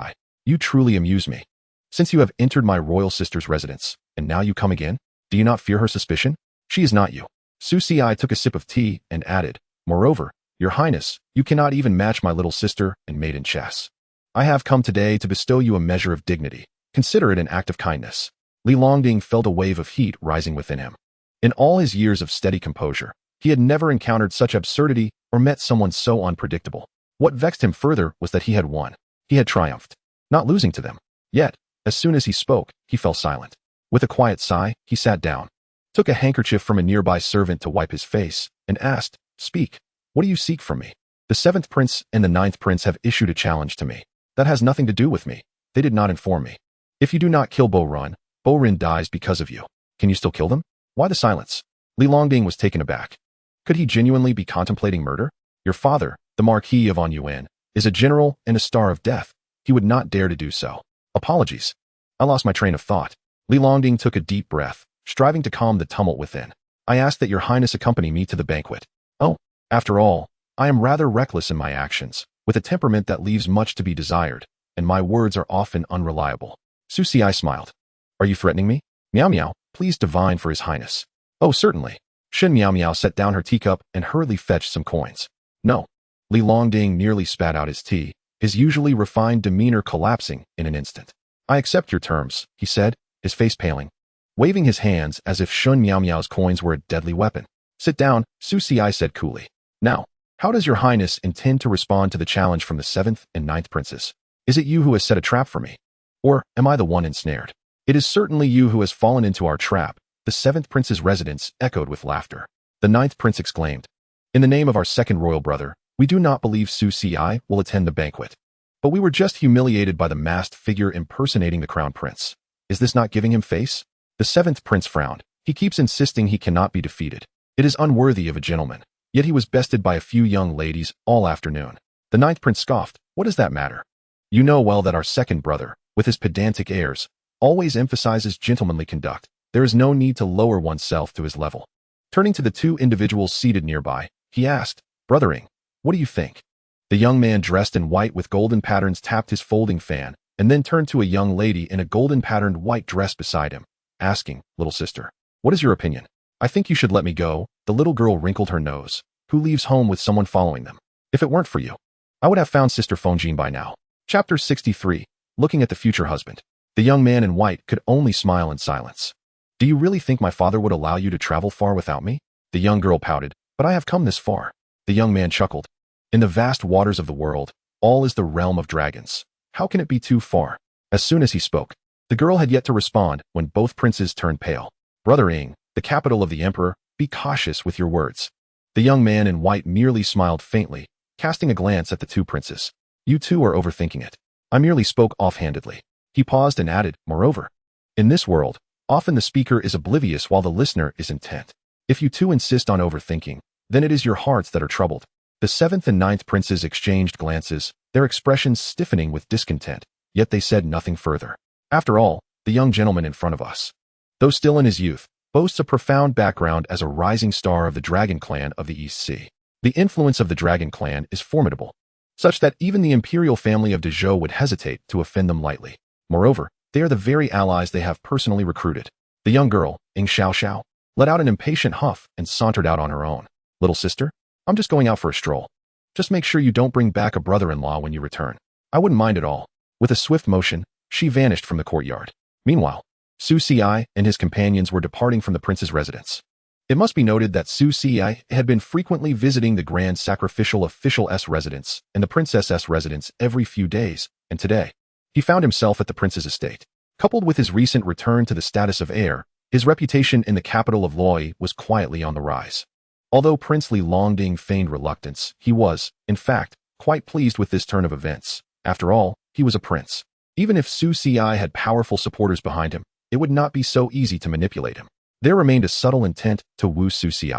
You truly amuse me. Since you have entered my royal sister's residence, and now you come again, do you not fear her suspicion? She is not you. Su Xi took a sip of tea and added, moreover, Your Highness, you cannot even match my little sister in maiden chess. I have come today to bestow you a measure of dignity. Consider it an act of kindness. Li Longding felt a wave of heat rising within him. In all his years of steady composure, he had never encountered such absurdity or met someone so unpredictable. What vexed him further was that he had won. He had triumphed, not losing to them. Yet, as soon as he spoke, he fell silent. With a quiet sigh, he sat down, took a handkerchief from a nearby servant to wipe his face, and asked, Speak, what do you seek from me? The 7th Prince and the 9th Prince have issued a challenge to me. That has nothing to do with me. They did not inform me. If you do not kill Bo Rin dies because of you. Can you still kill them? Why the silence? Li Longding was taken aback. Could he genuinely be contemplating murder? Your father, the Marquis of Anyuan, is a general and a star of death. He would not dare to do so. Apologies. I lost my train of thought. Li Longding took a deep breath, striving to calm the tumult within. I ask that your highness accompany me to the banquet. Oh, after all, I am rather reckless in my actions, with a temperament that leaves much to be desired, and my words are often unreliable. Su Xi smiled. Are you threatening me? Meow Meow, please divine for his highness. Oh, certainly. Shen Meow Meow set down her teacup and hurriedly fetched some coins. No. Li Longding nearly spat out his tea, his usually refined demeanor collapsing in an instant. I accept your terms, he said, his face paling, waving his hands as if Shun Meow Meow's coins were a deadly weapon. Sit down, Su Xi said coolly. Now, how does your highness intend to respond to the challenge from the 7th and 9th princes? Is it you who has set a trap for me? Or am I the one ensnared? It is certainly you who has fallen into our trap, the 7th prince's residence echoed with laughter. The 9th prince exclaimed. In the name of our second royal brother, we do not believe Su Xi will attend the banquet. But we were just humiliated by the masked figure impersonating the crown prince. Is this not giving him face? The 7th prince frowned. He keeps insisting he cannot be defeated. It is unworthy of a gentleman. Yet he was bested by a few young ladies all afternoon. The 9th prince scoffed. What does that matter? You know well that our second brother, with his pedantic airs, always emphasizes gentlemanly conduct. There is no need to lower oneself to his level. Turning to the two individuals seated nearby, he asked, Brothering, what do you think? The young man dressed in white with golden patterns tapped his folding fan, and then turned to a young lady in a golden patterned white dress beside him, asking, Little sister, what is your opinion? I think you should let me go. The little girl wrinkled her nose. Who leaves home with someone following them? If it weren't for you, I would have found Sister Fonjin by now. Chapter 63, Looking at the Future Husband. The young man in white could only smile in silence. Do you really think my father would allow you to travel far without me? The young girl pouted. But I have come this far. The young man chuckled. In the vast waters of the world, all is the realm of dragons. How can it be too far? As soon as he spoke, the girl had yet to respond when both princes turned pale. Brother Ing, the capital of the emperor, be cautious with your words. The young man in white merely smiled faintly, casting a glance at the two princes. You two are overthinking it. I merely spoke offhandedly. He paused and added, moreover, in this world, often the speaker is oblivious while the listener is intent. If you two insist on overthinking, then it is your hearts that are troubled. The 7th and 9th princes exchanged glances, their expressions stiffening with discontent, yet they said nothing further. After all, the young gentleman in front of us, though still in his youth, boasts a profound background as a rising star of the Dragon Clan of the East Sea. The influence of the Dragon Clan is formidable, such that even the imperial family of Dezhou would hesitate to offend them lightly. Moreover, they are the very allies they have personally recruited. The young girl, Ing Xiao, let out an impatient huff and sauntered out on her own. Little sister, I'm just going out for a stroll. Just make sure you don't bring back a brother-in-law when you return. I wouldn't mind at all. With a swift motion, she vanished from the courtyard. Meanwhile, Su Xi and his companions were departing from the prince's residence. It must be noted that Su Xi had been frequently visiting the Grand Sacrificial Official's residence and the Princess's residence every few days, and today, he found himself at the prince's estate. Coupled with his recent return to the status of heir, his reputation in the capital of Loi was quietly on the rise. Although Prince Li Longding feigned reluctance, he was, in fact, quite pleased with this turn of events. After all, he was a prince. Even if Su Xi had powerful supporters behind him, it would not be so easy to manipulate him. There remained a subtle intent to woo Su Xi.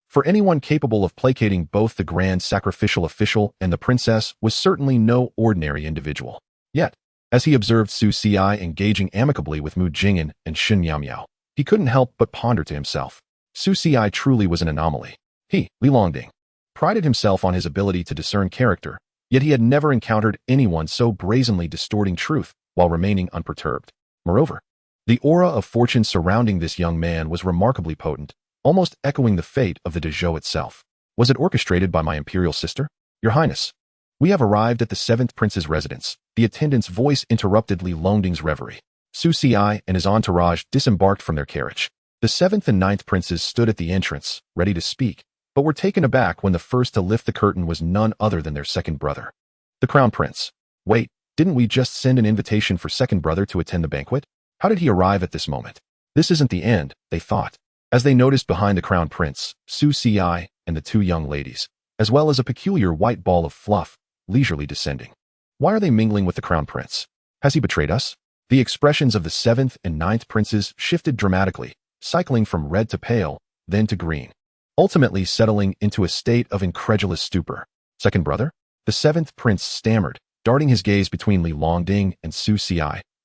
For anyone capable of placating both the Grand Sacrificial Official and the princess was certainly no ordinary individual. Yet, as he observed Su Xi engaging amicably with Mu Jing'an and Shen Meow Meow, he couldn't help but ponder to himself. Su Xi truly was an anomaly. He, Li Longding, prided himself on his ability to discern character, yet he had never encountered anyone so brazenly distorting truth while remaining unperturbed. Moreover, the aura of fortune surrounding this young man was remarkably potent, almost echoing the fate of the Dezhou itself. Was it orchestrated by my imperial sister? Your Highness, we have arrived at the 7th prince's residence. The attendant's voice interrupted Li Longding's reverie. Su Xi and his entourage disembarked from their carriage. The 7th and 9th princes stood at the entrance, ready to speak, but were taken aback when the first to lift the curtain was none other than their second brother. The crown prince. Wait, didn't we just send an invitation for second brother to attend the banquet? How did he arrive at this moment? This isn't the end, they thought, as they noticed behind the crown prince, Su Xi and the two young ladies, as well as a peculiar white ball of fluff, leisurely descending. Why are they mingling with the crown prince? Has he betrayed us? The expressions of the 7th and 9th princes shifted dramatically, cycling from red to pale, then to green, ultimately settling into a state of incredulous stupor. Second brother? The 7th prince stammered, darting his gaze between Li Longding and Su Xi,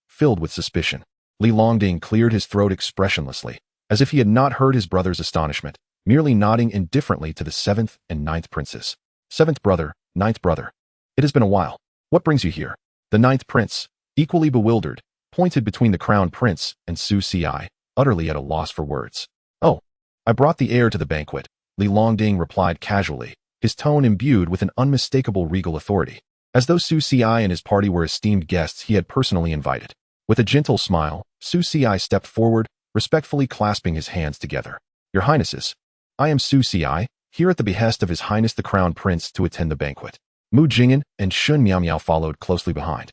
filled with suspicion. Li Longding cleared his throat expressionlessly, as if he had not heard his brother's astonishment, merely nodding indifferently to the 7th and 9th princes. Seventh brother, ninth brother. It has been a while. What brings you here? The ninth prince, equally bewildered, pointed between the crown prince and Su Ci, utterly at a loss for words. Oh, I brought the heir to the banquet, Li Longding replied casually, his tone imbued with an unmistakable regal authority, as though Su Ci and his party were esteemed guests he had personally invited. With a gentle smile, Su Ci stepped forward, respectfully clasping his hands together. Your Highnesses, I am Su Ci, here at the behest of His Highness the Crown Prince to attend the banquet. Mu Jing'an and Shun Miao followed closely behind,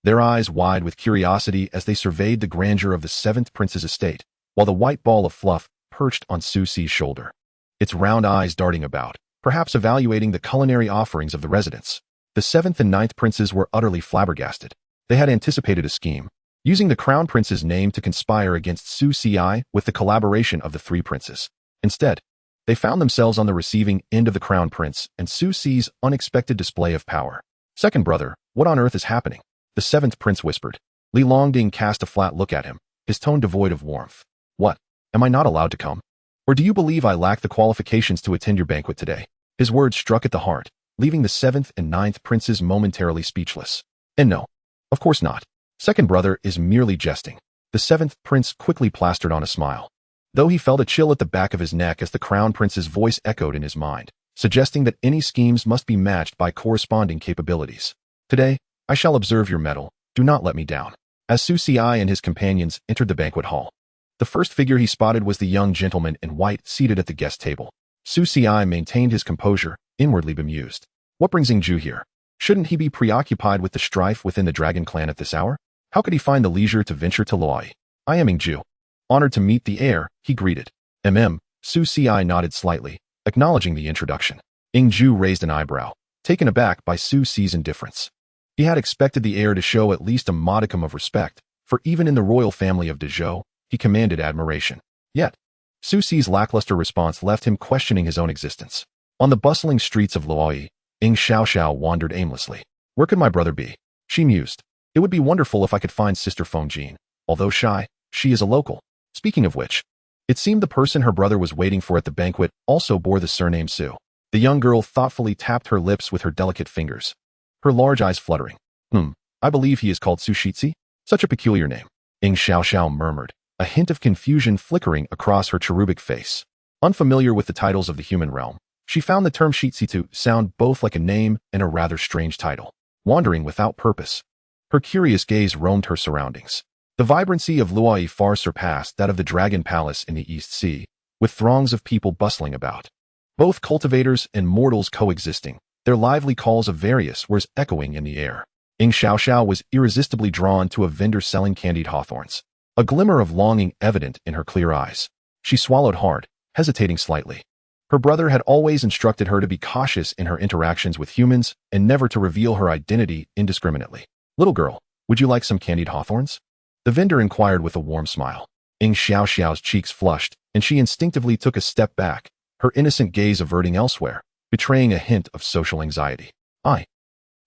their eyes wide with curiosity as they surveyed the grandeur of the seventh prince's estate, while the white ball of fluff perched on Su Ci's shoulder, its round eyes darting about, perhaps evaluating the culinary offerings of the residents. The seventh and ninth princes were utterly flabbergasted. They had anticipated a scheme, using the crown prince's name to conspire against Su Ci with the collaboration of the three princes. Instead, they found themselves on the receiving end of the crown prince and Su Ci's unexpected display of power. Second brother, what on earth is happening? The seventh prince whispered. Li Longding cast a flat look at him, his tone devoid of warmth. What? Am I not allowed to come? Or do you believe I lack the qualifications to attend your banquet today? His words struck at the heart, leaving the seventh and ninth princes momentarily speechless. And no, of course not. Second brother is merely jesting. The seventh prince quickly plastered on a smile, though he felt a chill at the back of his neck as the crown prince's voice echoed in his mind, suggesting that any schemes must be matched by corresponding capabilities. Today, I shall observe your mettle. Do not let me down. As Su Ci and his companions entered the banquet hall, the first figure he spotted was the young gentleman in white seated at the guest table. Su Ci maintained his composure, inwardly bemused. What brings Ju here? Shouldn't he be preoccupied with the strife within the dragon clan at this hour? How could he find the leisure to venture to Luoyi? I am Ju. Honored to meet the heir, he greeted. Su Ci nodded slightly, acknowledging the introduction. Ju raised an eyebrow, taken aback by Su Ci's indifference. He had expected the heir to show at least a modicum of respect, for even in the royal family of Dezhou, he commanded admiration. Yet, Su Ci's lackluster response left him questioning his own existence. On the bustling streets of Luoyi, Xiao wandered aimlessly. Where could my brother be? She mused. It would be wonderful if I could find Sister Fengjin. Although shy, she is a local. Speaking of which, it seemed the person her brother was waiting for at the banquet also bore the surname Su. The young girl thoughtfully tapped her lips with her delicate fingers, her large eyes fluttering. I believe he is called Su Shitzi. Such a peculiar name. Xiao murmured, a hint of confusion flickering across her cherubic face. Unfamiliar with the titles of the human realm, she found the term Shitzi to sound both like a name and a rather strange title. Wandering without purpose, her curious gaze roamed her surroundings. The vibrancy of Luoyi far surpassed that of the Dragon Palace in the East Sea, with throngs of people bustling about. Both cultivators and mortals coexisting, their lively calls of various words echoing in the air. Xiao was irresistibly drawn to a vendor selling candied hawthorns, a glimmer of longing evident in her clear eyes. She swallowed hard, hesitating slightly. Her brother had always instructed her to be cautious in her interactions with humans and never to reveal her identity indiscriminately. Little girl, would you like some candied hawthorns? The vendor inquired with a warm smile. Xiao's cheeks flushed, and she instinctively took a step back, her innocent gaze averting elsewhere, betraying a hint of social anxiety.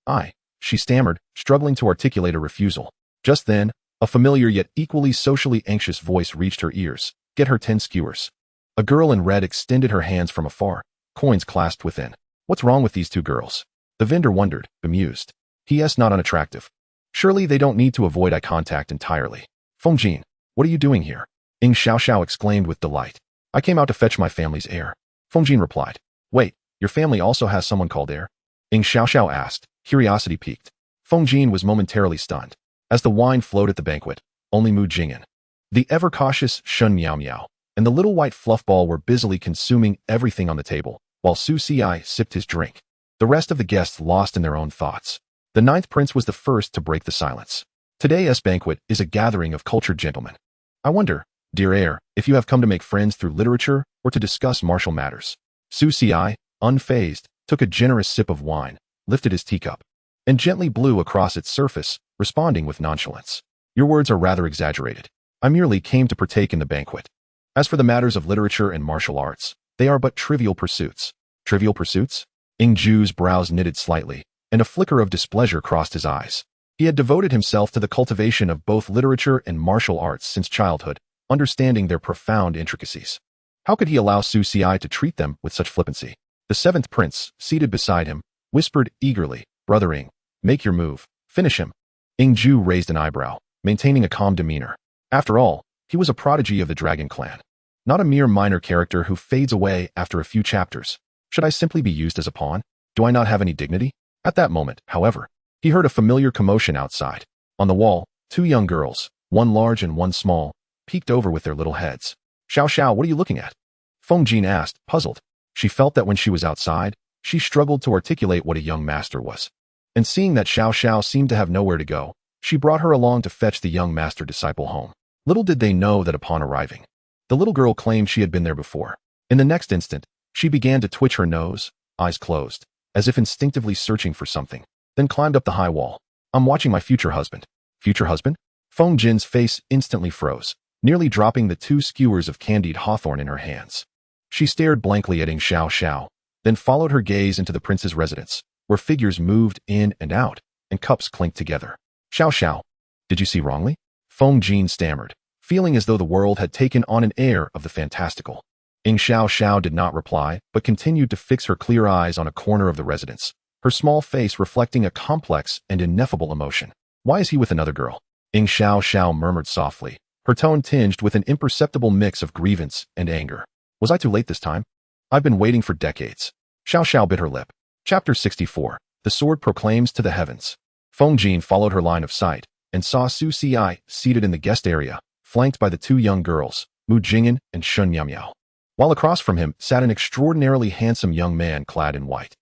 I, she stammered, struggling to articulate a refusal. Just then, a familiar yet equally socially anxious voice reached her ears. Get her 10 skewers. A girl in red extended her hands from afar, coins clasped within. What's wrong with these two girls? The vendor wondered, bemused. P.S. not unattractive. Surely they don't need to avoid eye contact entirely. Fengjin, what are you doing here? Xiao exclaimed with delight. I came out to fetch my family's heir. Fengjin replied. Wait, your family also has someone called heir? Xiao asked, curiosity piqued. Fengjin was momentarily stunned. As the wine flowed at the banquet, only Mu Jing'an, the ever-cautious Shun Miao, and the little white fluff ball were busily consuming everything on the table, while Su Ci sipped his drink. The rest of the guests lost in their own thoughts. The ninth prince was the first to break the silence. Today's banquet is a gathering of cultured gentlemen. I wonder, dear heir, if you have come to make friends through literature or to discuss martial matters. Su Ci, unfazed, took a generous sip of wine, lifted his teacup, and gently blew across its surface, responding with nonchalance. Your words are rather exaggerated. I merely came to partake in the banquet. As for the matters of literature and martial arts, they are but trivial pursuits. Trivial pursuits? Ju's brows knitted slightly, and a flicker of displeasure crossed his eyes. He had devoted himself to the cultivation of both literature and martial arts since childhood, understanding their profound intricacies. How could he allow Su Ci to treat them with such flippancy? The seventh prince, seated beside him, whispered eagerly, "Brother Ing, make your move. Finish him." Ingju raised an eyebrow, maintaining a calm demeanor. After all, he was a prodigy of the dragon clan, not a mere minor character who fades away after a few chapters. Should I simply be used as a pawn? Do I not have any dignity? At that moment, however, he heard a familiar commotion outside. On the wall, two young girls, one large and one small, peeked over with their little heads. "Xiao, what are you looking at?" Feng Jin asked, puzzled. She felt that when she was outside, she struggled to articulate what a young master was. And seeing that Xiao seemed to have nowhere to go, she brought her along to fetch the young master disciple home. Little did they know that upon arriving, the little girl claimed she had been there before. In the next instant, she began to twitch her nose, eyes closed, as if instinctively searching for something, then climbed up the high wall. "I'm watching my future husband." "Future husband?" Feng Jin's face instantly froze, nearly dropping the two skewers of candied hawthorn in her hands. She stared blankly at Ing Xiao, then followed her gaze into the prince's residence, where figures moved in and out, and cups clinked together. Xiao, did you see wrongly?" Feng Jin stammered, feeling as though the world had taken on an air of the fantastical. Ing Xiao did not reply, but continued to fix her clear eyes on a corner of the residence, her small face reflecting a complex and ineffable emotion. "Why is he with another girl?" Ing Xiao murmured softly, her tone tinged with an imperceptible mix of grievance and anger. "Was I too late this time? I've been waiting for decades." Xiao bit her lip. Chapter 64. The Sword Proclaims to the Heavens. Feng Jin followed her line of sight, and saw Su Ci seated in the guest area, flanked by the two young girls, Mu Jingyan and Shun Miao. While across from him sat an extraordinarily handsome young man clad in white.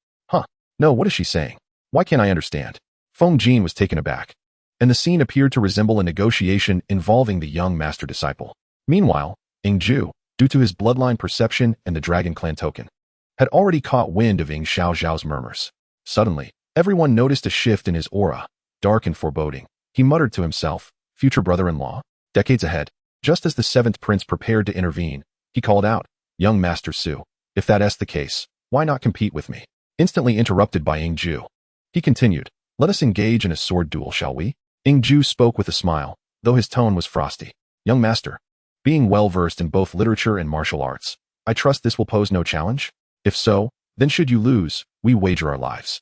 No, what is she saying? Why can't I understand? Feng Jin was taken aback, and the scene appeared to resemble a negotiation involving the young master-disciple. Meanwhile, Ingju, due to his bloodline perception and the Dragon Clan token, had already caught wind of Ing Xiao's murmurs. Suddenly, everyone noticed a shift in his aura, dark and foreboding. He muttered to himself, "Future brother-in-law?" Decades ahead, just as the seventh prince prepared to intervene, he called out, "Young Master Su, if that's the case, why not compete with me?" Instantly interrupted by Ingju. He continued, "Let us engage in a sword duel, shall we?" Ingju spoke with a smile, though his tone was frosty. "Young master, being well-versed in both literature and martial arts, I trust this will pose no challenge? If so, then should you lose, we wager our lives."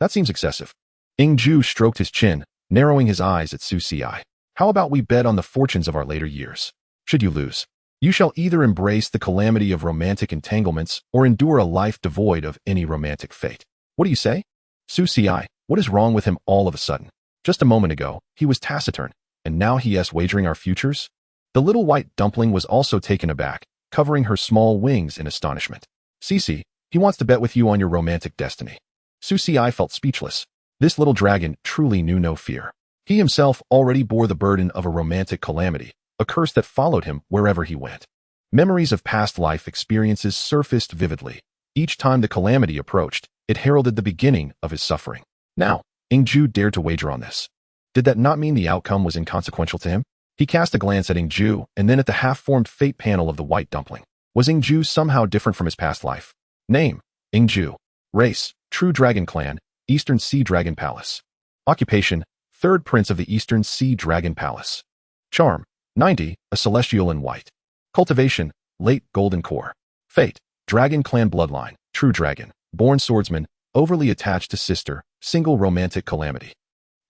That seems excessive." Ingju stroked his chin, narrowing his eyes at Su Ci. "How about we bet on the fortunes of our later years? Should you lose, you shall either embrace the calamity of romantic entanglements or endure a life devoid of any romantic fate. What do you say?" Su Ci, what is wrong with him all of a sudden? Just a moment ago, he was taciturn, and now he is wagering our futures? The little white dumpling was also taken aback, covering her small wings in astonishment. "Cici, he wants to bet with you on your romantic destiny." Su Ci felt speechless. This little dragon truly knew no fear. He himself already bore the burden of a romantic calamity, a curse that followed him wherever he went. Memories of past life experiences surfaced vividly. Each time the calamity approached, it heralded the beginning of his suffering. Now, Ingju dared to wager on this. Did that not mean the outcome was inconsequential to him? He cast a glance at Ingju and then at the half-formed fate panel of the white dumpling. Was Ingju somehow different from his past life? Name: Ingju. Race: True Dragon Clan, Eastern Sea Dragon Palace. Occupation: Third Prince of the Eastern Sea Dragon Palace. Charm: 90, a celestial in white. Cultivation: Late Golden Core. Fate: Dragon Clan Bloodline, True Dragon, Born Swordsman, overly attached to sister, single romantic calamity.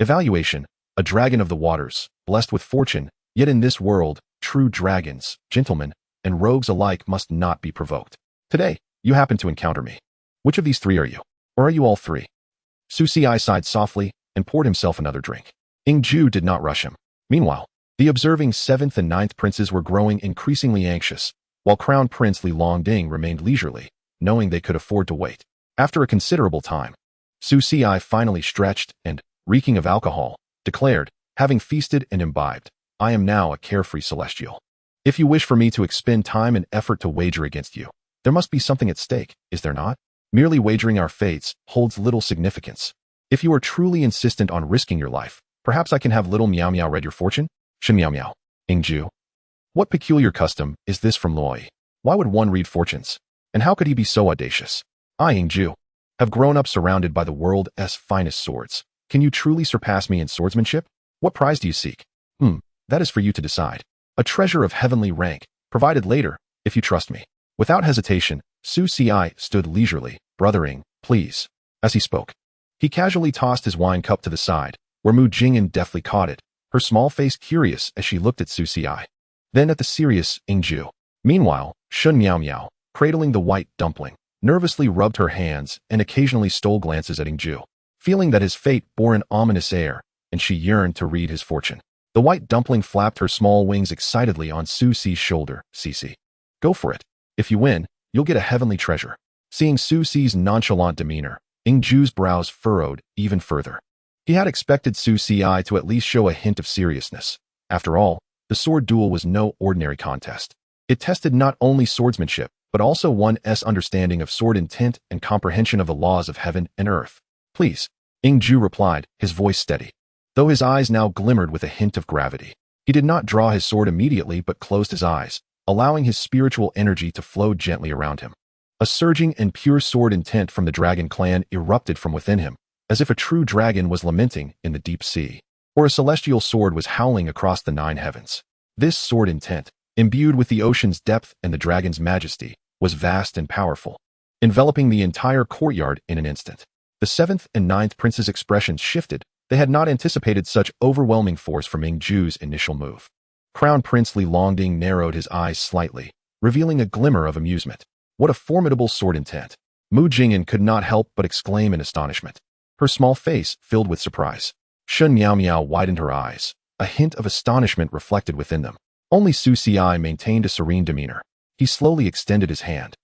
Evaluation: A dragon of the waters, blessed with fortune, yet in this world, true dragons, gentlemen, and rogues alike must not be provoked. Today, you happen to encounter me. Which of these three are you? Or are you all three? Su Ci sighed softly and poured himself another drink. Ingju did not rush him. Meanwhile, the observing 7th and 9th princes were growing increasingly anxious, while Crown Prince Li Longding remained leisurely, knowing they could afford to wait. After a considerable time, Su Ci finally stretched and, reeking of alcohol, declared, having feasted and imbibed, "I am now a carefree celestial. If you wish for me to expend time and effort to wager against you, there must be something at stake, is there not? Merely wagering our fates holds little significance. If you are truly insistent on risking your life, perhaps I can have little Miao read your fortune?" Shin Miao. Ingju. What peculiar custom is this from Loi? Why would one read fortunes? And how could he be so audacious? I, Ingju, have grown up surrounded by the world's finest swords. Can you truly surpass me in swordsmanship? What prize do you seek? That is for you to decide. A treasure of heavenly rank, provided later, if you trust me. Without hesitation, Su Ci stood leisurely. "Brothering, please." As he spoke, he casually tossed his wine cup to the side, where Mu Jingyan deftly caught it, her small face curious as she looked at Su Ci. Then at the serious Ingju. Meanwhile, Shun Miao Miao, cradling the white dumpling, nervously rubbed her hands and occasionally stole glances at Ingju, feeling that his fate bore an ominous air, and she yearned to read his fortune. The white dumpling flapped her small wings excitedly on Su Ci's shoulder. "Cici. Go for it. If you win, you'll get a heavenly treasure." Seeing Su Ci's nonchalant demeanor, Ingju's brows furrowed even further. He had expected Su Ci to at least show a hint of seriousness. After all, the sword duel was no ordinary contest. It tested not only swordsmanship, but also one's understanding of sword intent and comprehension of the laws of heaven and earth. "Please," Ingju replied, his voice steady, though his eyes now glimmered with a hint of gravity. He did not draw his sword immediately but closed his eyes, allowing his spiritual energy to flow gently around him. A surging and pure sword intent from the dragon clan erupted from within him, as if a true dragon was lamenting in the deep sea, or a celestial sword was howling across the 9 heavens. This sword intent, imbued with the ocean's depth and the dragon's majesty, was vast and powerful, enveloping the entire courtyard in an instant. The 7th and 9th princes' expressions shifted. They had not anticipated such overwhelming force from Ingju's initial move. Crown Prince Li Longding narrowed his eyes slightly, revealing a glimmer of amusement. What a formidable sword intent! Mu Jingyan could not help but exclaim in astonishment. Her small face filled with surprise. Shun Miao Miao widened her eyes. A hint of astonishment reflected within them. Only Su Ci maintained a serene demeanor. He slowly extended his hand,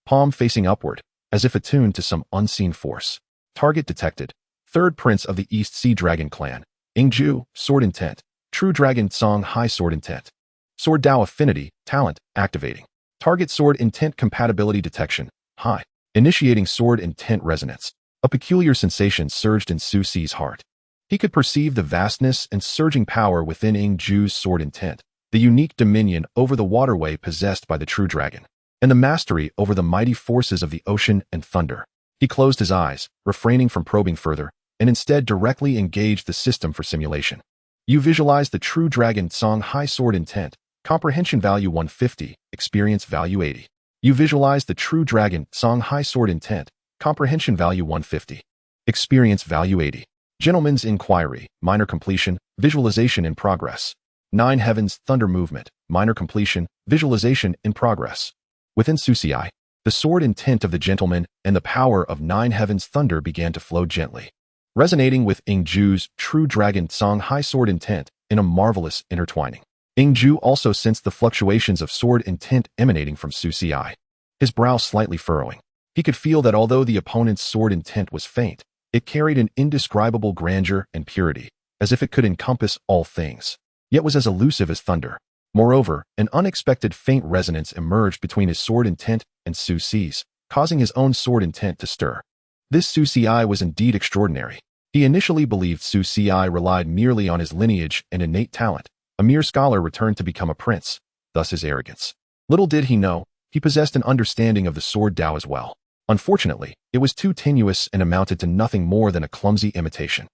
palm facing upward, as if attuned to some unseen force. Target detected. 3rd Prince of the East Sea Dragon Clan. Ingju, sword intent. True Dragon Song High sword intent. Sword Dao affinity, talent, activating. Target sword intent compatibility detection, high. Initiating sword intent resonance. A peculiar sensation surged in Su Ci's heart. He could perceive the vastness and surging power within Ingju's sword intent, the unique dominion over the waterway possessed by the true dragon, and the mastery over the mighty forces of the ocean and thunder. He closed his eyes, refraining from probing further, and instead directly engaged the system for simulation. You visualize the true dragon Song High sword intent, comprehension value 150, experience value 80. You visualize the true dragon Song High sword intent, comprehension value 150, experience value 80. Gentleman's Inquiry, minor completion, visualization in progress. 9 heavens thunder movement, minor completion, visualization in progress. Within Su Ci, the sword intent of the gentleman and the power of 9 heavens thunder began to flow gently, resonating with Ingju's true dragon Song High sword intent in a marvelous intertwining. Ingju also sensed the fluctuations of sword intent emanating from Su Ci, his brow slightly furrowing. He could feel that although the opponent's sword intent was faint, it carried an indescribable grandeur and purity, as if it could encompass all things, yet was as elusive as thunder. Moreover, an unexpected faint resonance emerged between his sword intent and Su Ci's, causing his own sword intent to stir. This Su Ci was indeed extraordinary. He initially believed Su Ci relied merely on his lineage and innate talent, a mere scholar returned to become a prince, thus his arrogance. Little did he know, he possessed an understanding of the sword Dao as well. Unfortunately, it was too tenuous and amounted to nothing more than a clumsy imitation.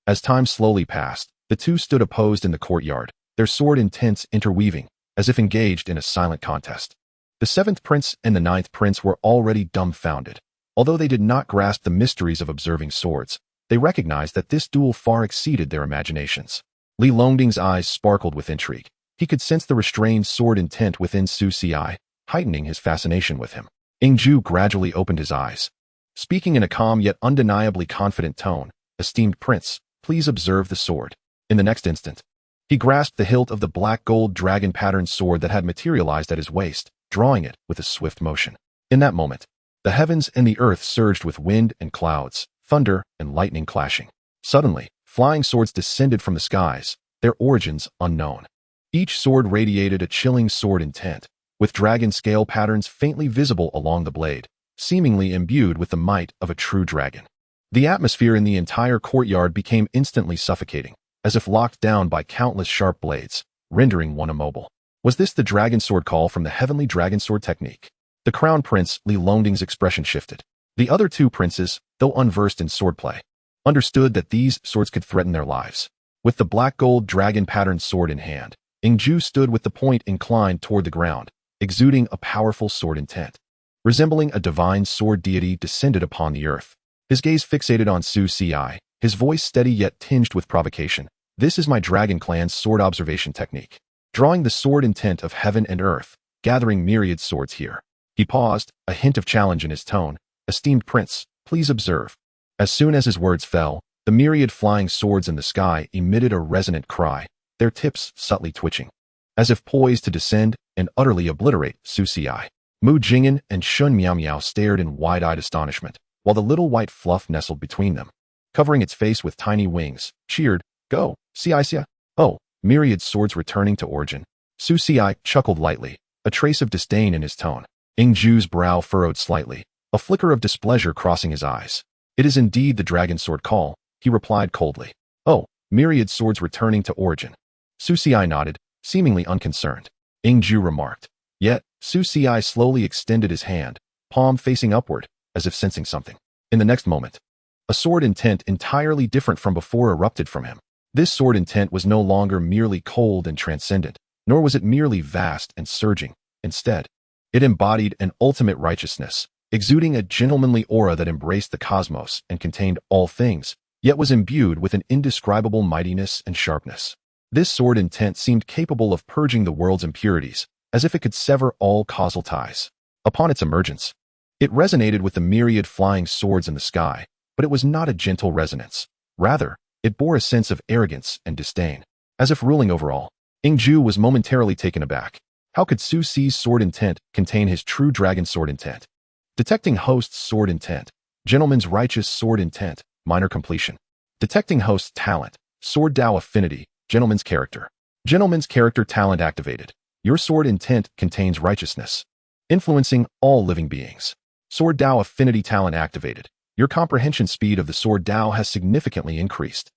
As time slowly passed, the two stood opposed in the courtyard, their sword intents interweaving, as if engaged in a silent contest. The 7th prince and the 9th prince were already dumbfounded. Although they did not grasp the mysteries of observing swords, they recognized that this duel far exceeded their imaginations. Li Longding's eyes sparkled with intrigue. He could sense the restrained sword intent within Su Ci, heightening his fascination with him. Ingju gradually opened his eyes. Speaking in a calm yet undeniably confident tone, "Esteemed prince, please observe the sword." In the next instant, he grasped the hilt of the black gold dragon-patterned sword that had materialized at his waist, drawing it with a swift motion. In that moment, the heavens and the earth surged with wind and clouds, thunder and lightning clashing. Suddenly, flying swords descended from the skies, their origins unknown. Each sword radiated a chilling sword intent, with dragon scale patterns faintly visible along the blade, seemingly imbued with the might of a true dragon. The atmosphere in the entire courtyard became instantly suffocating, as if locked down by countless sharp blades, rendering one immobile. Was this the dragon sword call from the heavenly dragon sword technique? The crown prince Li Longding's expression shifted. The other 2 princes, though unversed in swordplay, understood that these swords could threaten their lives. With the black gold dragon-patterned sword in hand, Ingju stood with the point inclined toward the ground, exuding a powerful sword intent. resembling a divine sword deity, descended upon the earth. His gaze fixated on Su Ci, his voice steady yet tinged with provocation. This is my Dragon Clan's sword observation technique. Drawing the sword intent of heaven and earth, gathering myriad swords here. He paused, a hint of challenge in his tone. Esteemed prince, please observe. As soon as his words fell, the myriad flying swords in the sky emitted a resonant cry, their tips subtly twitching, as if poised to descend and utterly obliterate Su Ci. Mu Jingyan and Shun Miao Miao stared in wide-eyed astonishment, while the little white fluff nestled between them, covering its face with tiny wings, cheered, "Go, xianxia!" Oh, myriad swords returning to origin. Su Ci chuckled lightly, a trace of disdain in his tone. Ingju's brow furrowed slightly, a flicker of displeasure crossing his eyes. It is indeed the dragon sword call, he replied coldly. Oh, myriad swords returning to origin. Su Ci nodded, seemingly unconcerned. Ingju remarked. Yet, Su Ci slowly extended his hand, palm facing upward, as if sensing something. In the next moment, a sword intent entirely different from before erupted from him. This sword intent was no longer merely cold and transcendent, nor was it merely vast and surging. Instead, it embodied an ultimate righteousness, exuding a gentlemanly aura that embraced the cosmos and contained all things, yet was imbued with an indescribable mightiness and sharpness. This sword intent seemed capable of purging the world's impurities, as if it could sever all causal ties. Upon its emergence, it resonated with the myriad flying swords in the sky, but it was not a gentle resonance. Rather, it bore a sense of arrogance and disdain, as if ruling over all. Ingju was momentarily taken aback. How could Su Ci's sword intent contain his true dragon sword intent? Detecting host's sword intent. Gentleman's righteous sword intent. Minor completion. Detecting host's talent. Sword Dao affinity. Gentleman's character. Gentleman's character talent activated. Your sword intent contains righteousness, influencing all living beings. Sword Dao affinity talent activated. Your comprehension speed of the sword Dao has significantly increased.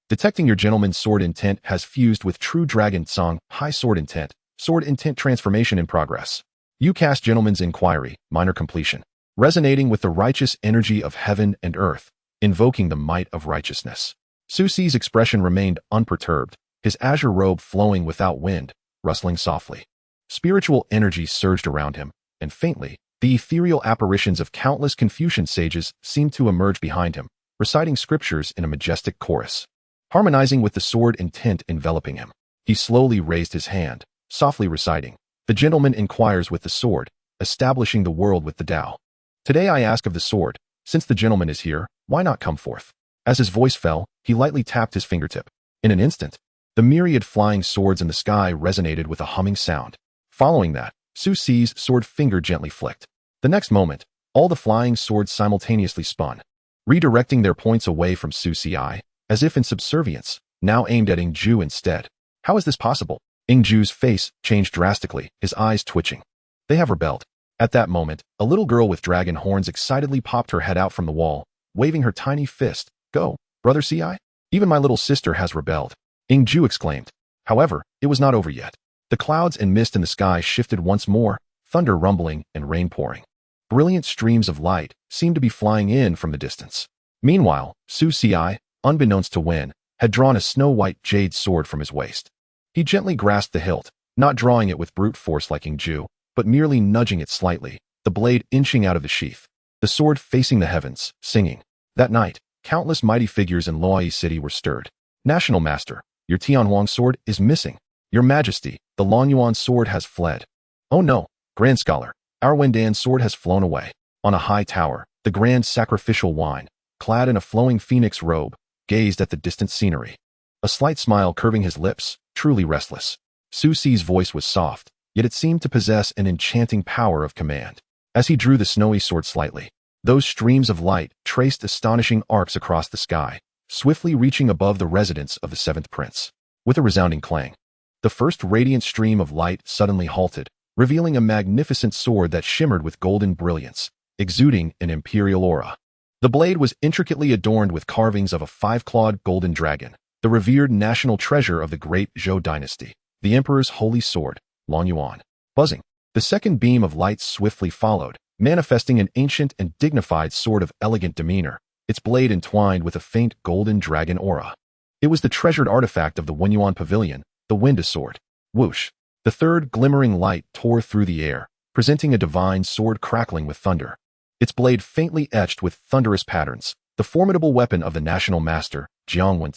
Detecting your gentleman's sword intent has fused with true dragon song, high sword intent transformation in progress. You cast gentleman's inquiry, minor completion, resonating with the righteous energy of heaven and earth, invoking the might of righteousness. Su Ci's expression remained unperturbed, his azure robe flowing without wind, rustling softly. Spiritual energy surged around him, and faintly, the ethereal apparitions of countless Confucian sages seemed to emerge behind him, reciting scriptures in a majestic chorus, harmonizing with the sword intent enveloping him. He slowly raised his hand, softly reciting, "The gentleman inquires with the sword, establishing the world with the Tao. Today I ask of the sword, since the gentleman is here, why not come forth?" As his voice fell, he lightly tapped his fingertip. In an instant, the myriad flying swords in the sky resonated with a humming sound. Following that, Su Ci's sword finger gently flicked. The next moment, all the flying swords simultaneously spun, redirecting their points away from Su Ci, as if in subservience, now aimed at Ingju instead. How is this possible? Ingju's face changed drastically, his eyes twitching. They have rebelled. At that moment, a little girl with dragon horns excitedly popped her head out from the wall, waving her tiny fist. Go, brother Ci? Even my little sister has rebelled. Ingju exclaimed. However, it was not over yet. The clouds and mist in the sky shifted once more, thunder rumbling and rain pouring. Brilliant streams of light seemed to be flying in from the distance. Meanwhile, Su Ci, unbeknownst to Wen, had drawn a snow-white jade sword from his waist. He gently grasped the hilt, not drawing it with brute force like Ingju, but merely nudging it slightly, the blade inching out of the sheath, the sword facing the heavens, singing. That night, countless mighty figures in Luoyi City were stirred. National Master, your Tianhuang sword is missing. Your Majesty, the Longyuan sword has fled. Oh no, Grand Scholar, our Wendan sword has flown away. On a high tower, the Grand Sacrificial Wine, clad in a flowing phoenix robe, gazed at the distant scenery. A slight smile curving his lips, truly restless. Su Ci's voice was soft, yet it seemed to possess an enchanting power of command. As he drew the snowy sword slightly, those streams of light traced astonishing arcs across the sky, swiftly reaching above the residence of the seventh prince. With a resounding clang, the first radiant stream of light suddenly halted, revealing a magnificent sword that shimmered with golden brilliance, exuding an imperial aura. The blade was intricately adorned with carvings of a five-clawed golden dragon, the revered national treasure of the great Zhou dynasty, the emperor's holy sword, Longyuan. Buzzing, the second beam of light swiftly followed, manifesting an ancient and dignified sword of elegant demeanor, its blade entwined with a faint golden dragon aura. It was the treasured artifact of the Wenyuan pavilion, the Winda sword. Whoosh! The third glimmering light tore through the air, presenting a divine sword crackling with thunder. Its blade faintly etched with thunderous patterns, the formidable weapon of the national master, Jiangwen,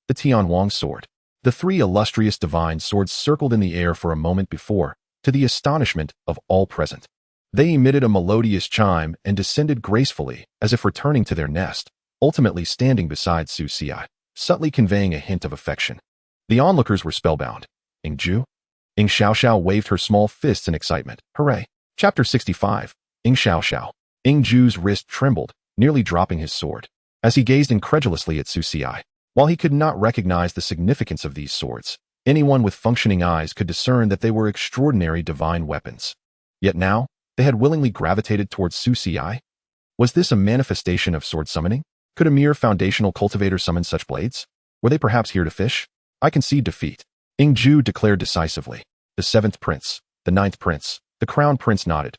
the Tianwang sword. The three illustrious divine swords circled in the air for a moment before, to the astonishment of all present. They emitted a melodious chime and descended gracefully, as if returning to their nest, ultimately standing beside Su Xi, subtly conveying a hint of affection. The onlookers were spellbound. Ingju? Ing Xiaoxiao waved her small fists in excitement. Hooray! Chapter 65. Ing Xiaoxiao. Ingju's wrist trembled, nearly dropping his sword, as he gazed incredulously at Su Xi. While he could not recognize the significance of these swords, anyone with functioning eyes could discern that they were extraordinary divine weapons. Yet now, they had willingly gravitated towards Su Xi. Was this a manifestation of sword summoning? Could a mere foundational cultivator summon such blades? Were they perhaps here to fish? I concede defeat. Ingju declared decisively. The seventh prince, the ninth prince, the crown prince nodded.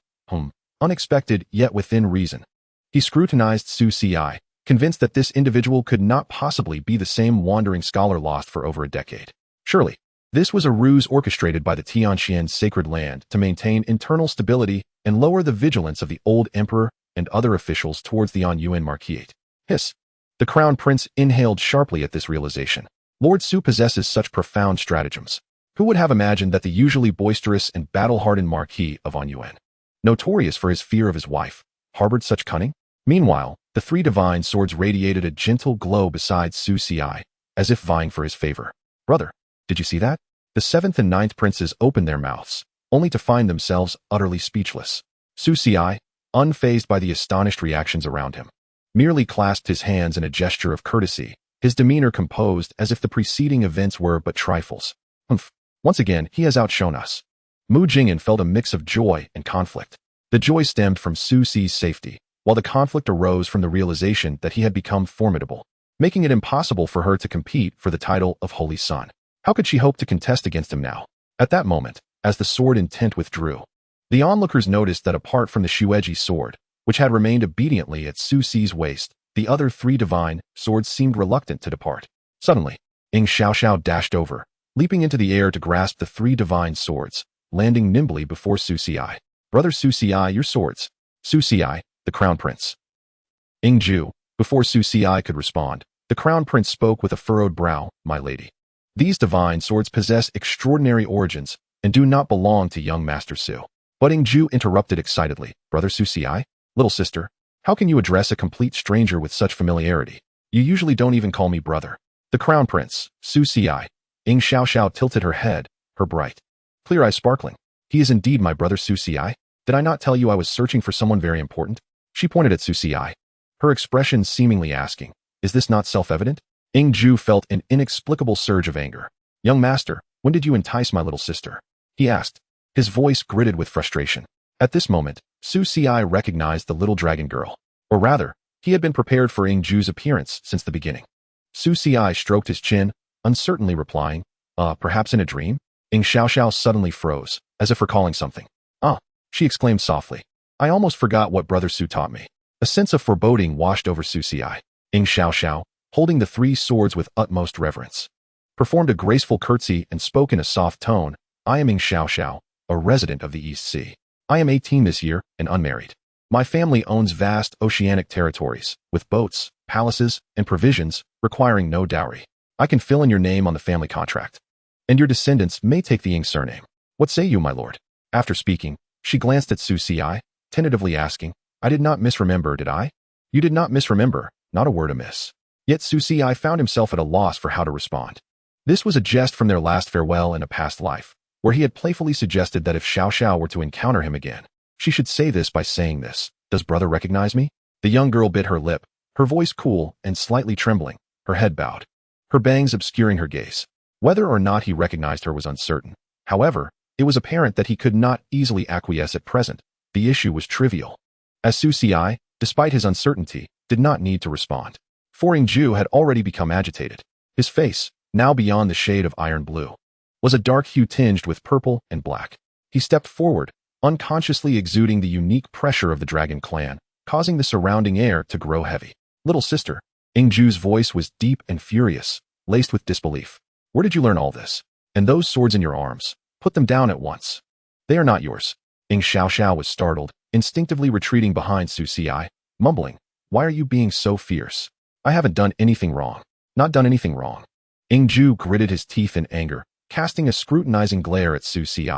Unexpected, yet within reason. He scrutinized Su Xi, convinced that this individual could not possibly be the same wandering scholar lost for over a decade. Surely, this was a ruse orchestrated by the Tianxian sacred land to maintain internal stability and lower the vigilance of the old emperor and other officials towards the Anyuan Marquisate. Hiss. The crown prince inhaled sharply at this realization. Lord Su possesses such profound stratagems. Who would have imagined that the usually boisterous and battle-hardened Marquis of Anyuan, notorious for his fear of his wife, harbored such cunning? Meanwhile, the three divine swords radiated a gentle glow beside Su Xi, as if vying for his favor. Brother, did you see that? The seventh and ninth princes opened their mouths, only to find themselves utterly speechless. Su Xi, unfazed by the astonished reactions around him, merely clasped his hands in a gesture of courtesy, his demeanor composed as if the preceding events were but trifles. Once again, he has outshone us. Mu Jing'an felt a mix of joy and conflict. The joy stemmed from Su Xi's safety, while the conflict arose from the realization that he had become formidable, making it impossible for her to compete for the title of Holy Son. How could she hope to contest against him now? At that moment, as the sword intent withdrew, the onlookers noticed that apart from the Shueji sword, which had remained obediently at Su Xi's waist, the other three divine swords seemed reluctant to depart. Suddenly, Ing Xiaoxiao dashed over, leaping into the air to grasp the three divine swords, landing nimbly before Su Xi. Brother Su Xi, your swords. Su Xi, the crown prince. Ingju, before Su Xi could respond, the crown prince spoke with a furrowed brow. My lady, these divine swords possess extraordinary origins and do not belong to young Master Su. But Ingju interrupted excitedly. Brother Su Xi, little sister, how can you address a complete stranger with such familiarity? You usually don't even call me brother. The crown prince, Su Xi. Ing Xiaoxiao tilted her head, her bright, clear eyes sparkling. He is indeed my brother Su Xi. Did I not tell you I was searching for someone very important? She pointed at Su Xi, her expression seemingly asking, is this not self-evident? Ingju felt an inexplicable surge of anger. Young master, when did you entice my little sister? He asked, his voice gritted with frustration. At this moment, Su Xi recognized the little dragon girl. Or rather, he had been prepared for Ingju's appearance since the beginning. Su Xi stroked his chin, uncertainly replying, perhaps in a dream? Ing Xiaoxiao suddenly froze, as if recalling something. She exclaimed softly. I almost forgot what Brother Su taught me. A sense of foreboding washed over Su Xi. Ing Xiaoxiao, holding the three swords with utmost reverence, performed a graceful curtsy and spoke in a soft tone. I am Ing Xiaoxiao, a resident of the East Sea. I am 18 this year and unmarried. My family owns vast oceanic territories, with boats, palaces, and provisions, requiring no dowry. I can fill in your name on the family contract, and your descendants may take the Ing surname. What say you, my lord? After speaking, she glanced at Su Xi, tentatively asking, I did not misremember, did I? You did not misremember, not a word amiss. Yet Su Xi found himself at a loss for how to respond. This was a jest from their last farewell in a past life, where he had playfully suggested that if Xiaoxiao were to encounter him again, she should say this by saying this. Does brother recognize me? The young girl bit her lip, her voice cool and slightly trembling, her head bowed, her bangs obscuring her gaze. Whether or not he recognized her was uncertain. However, it was apparent that he could not easily acquiesce at present. The issue was trivial, as Su Xi, despite his uncertainty, did not need to respond. For Ingju had already become agitated. His face, now beyond the shade of iron blue, was a dark hue tinged with purple and black. He stepped forward, unconsciously exuding the unique pressure of the dragon clan, causing the surrounding air to grow heavy. Little sister, Ingju's voice was deep and furious, laced with disbelief. Where did you learn all this? And those swords in your arms? Put them down at once. They are not yours. Xianxiao was startled, instinctively retreating behind Su Xi, mumbling, "Why are you being so fierce? I haven't done anything wrong. Not done anything wrong." Ju gritted his teeth in anger, casting a scrutinizing glare at Su Xi,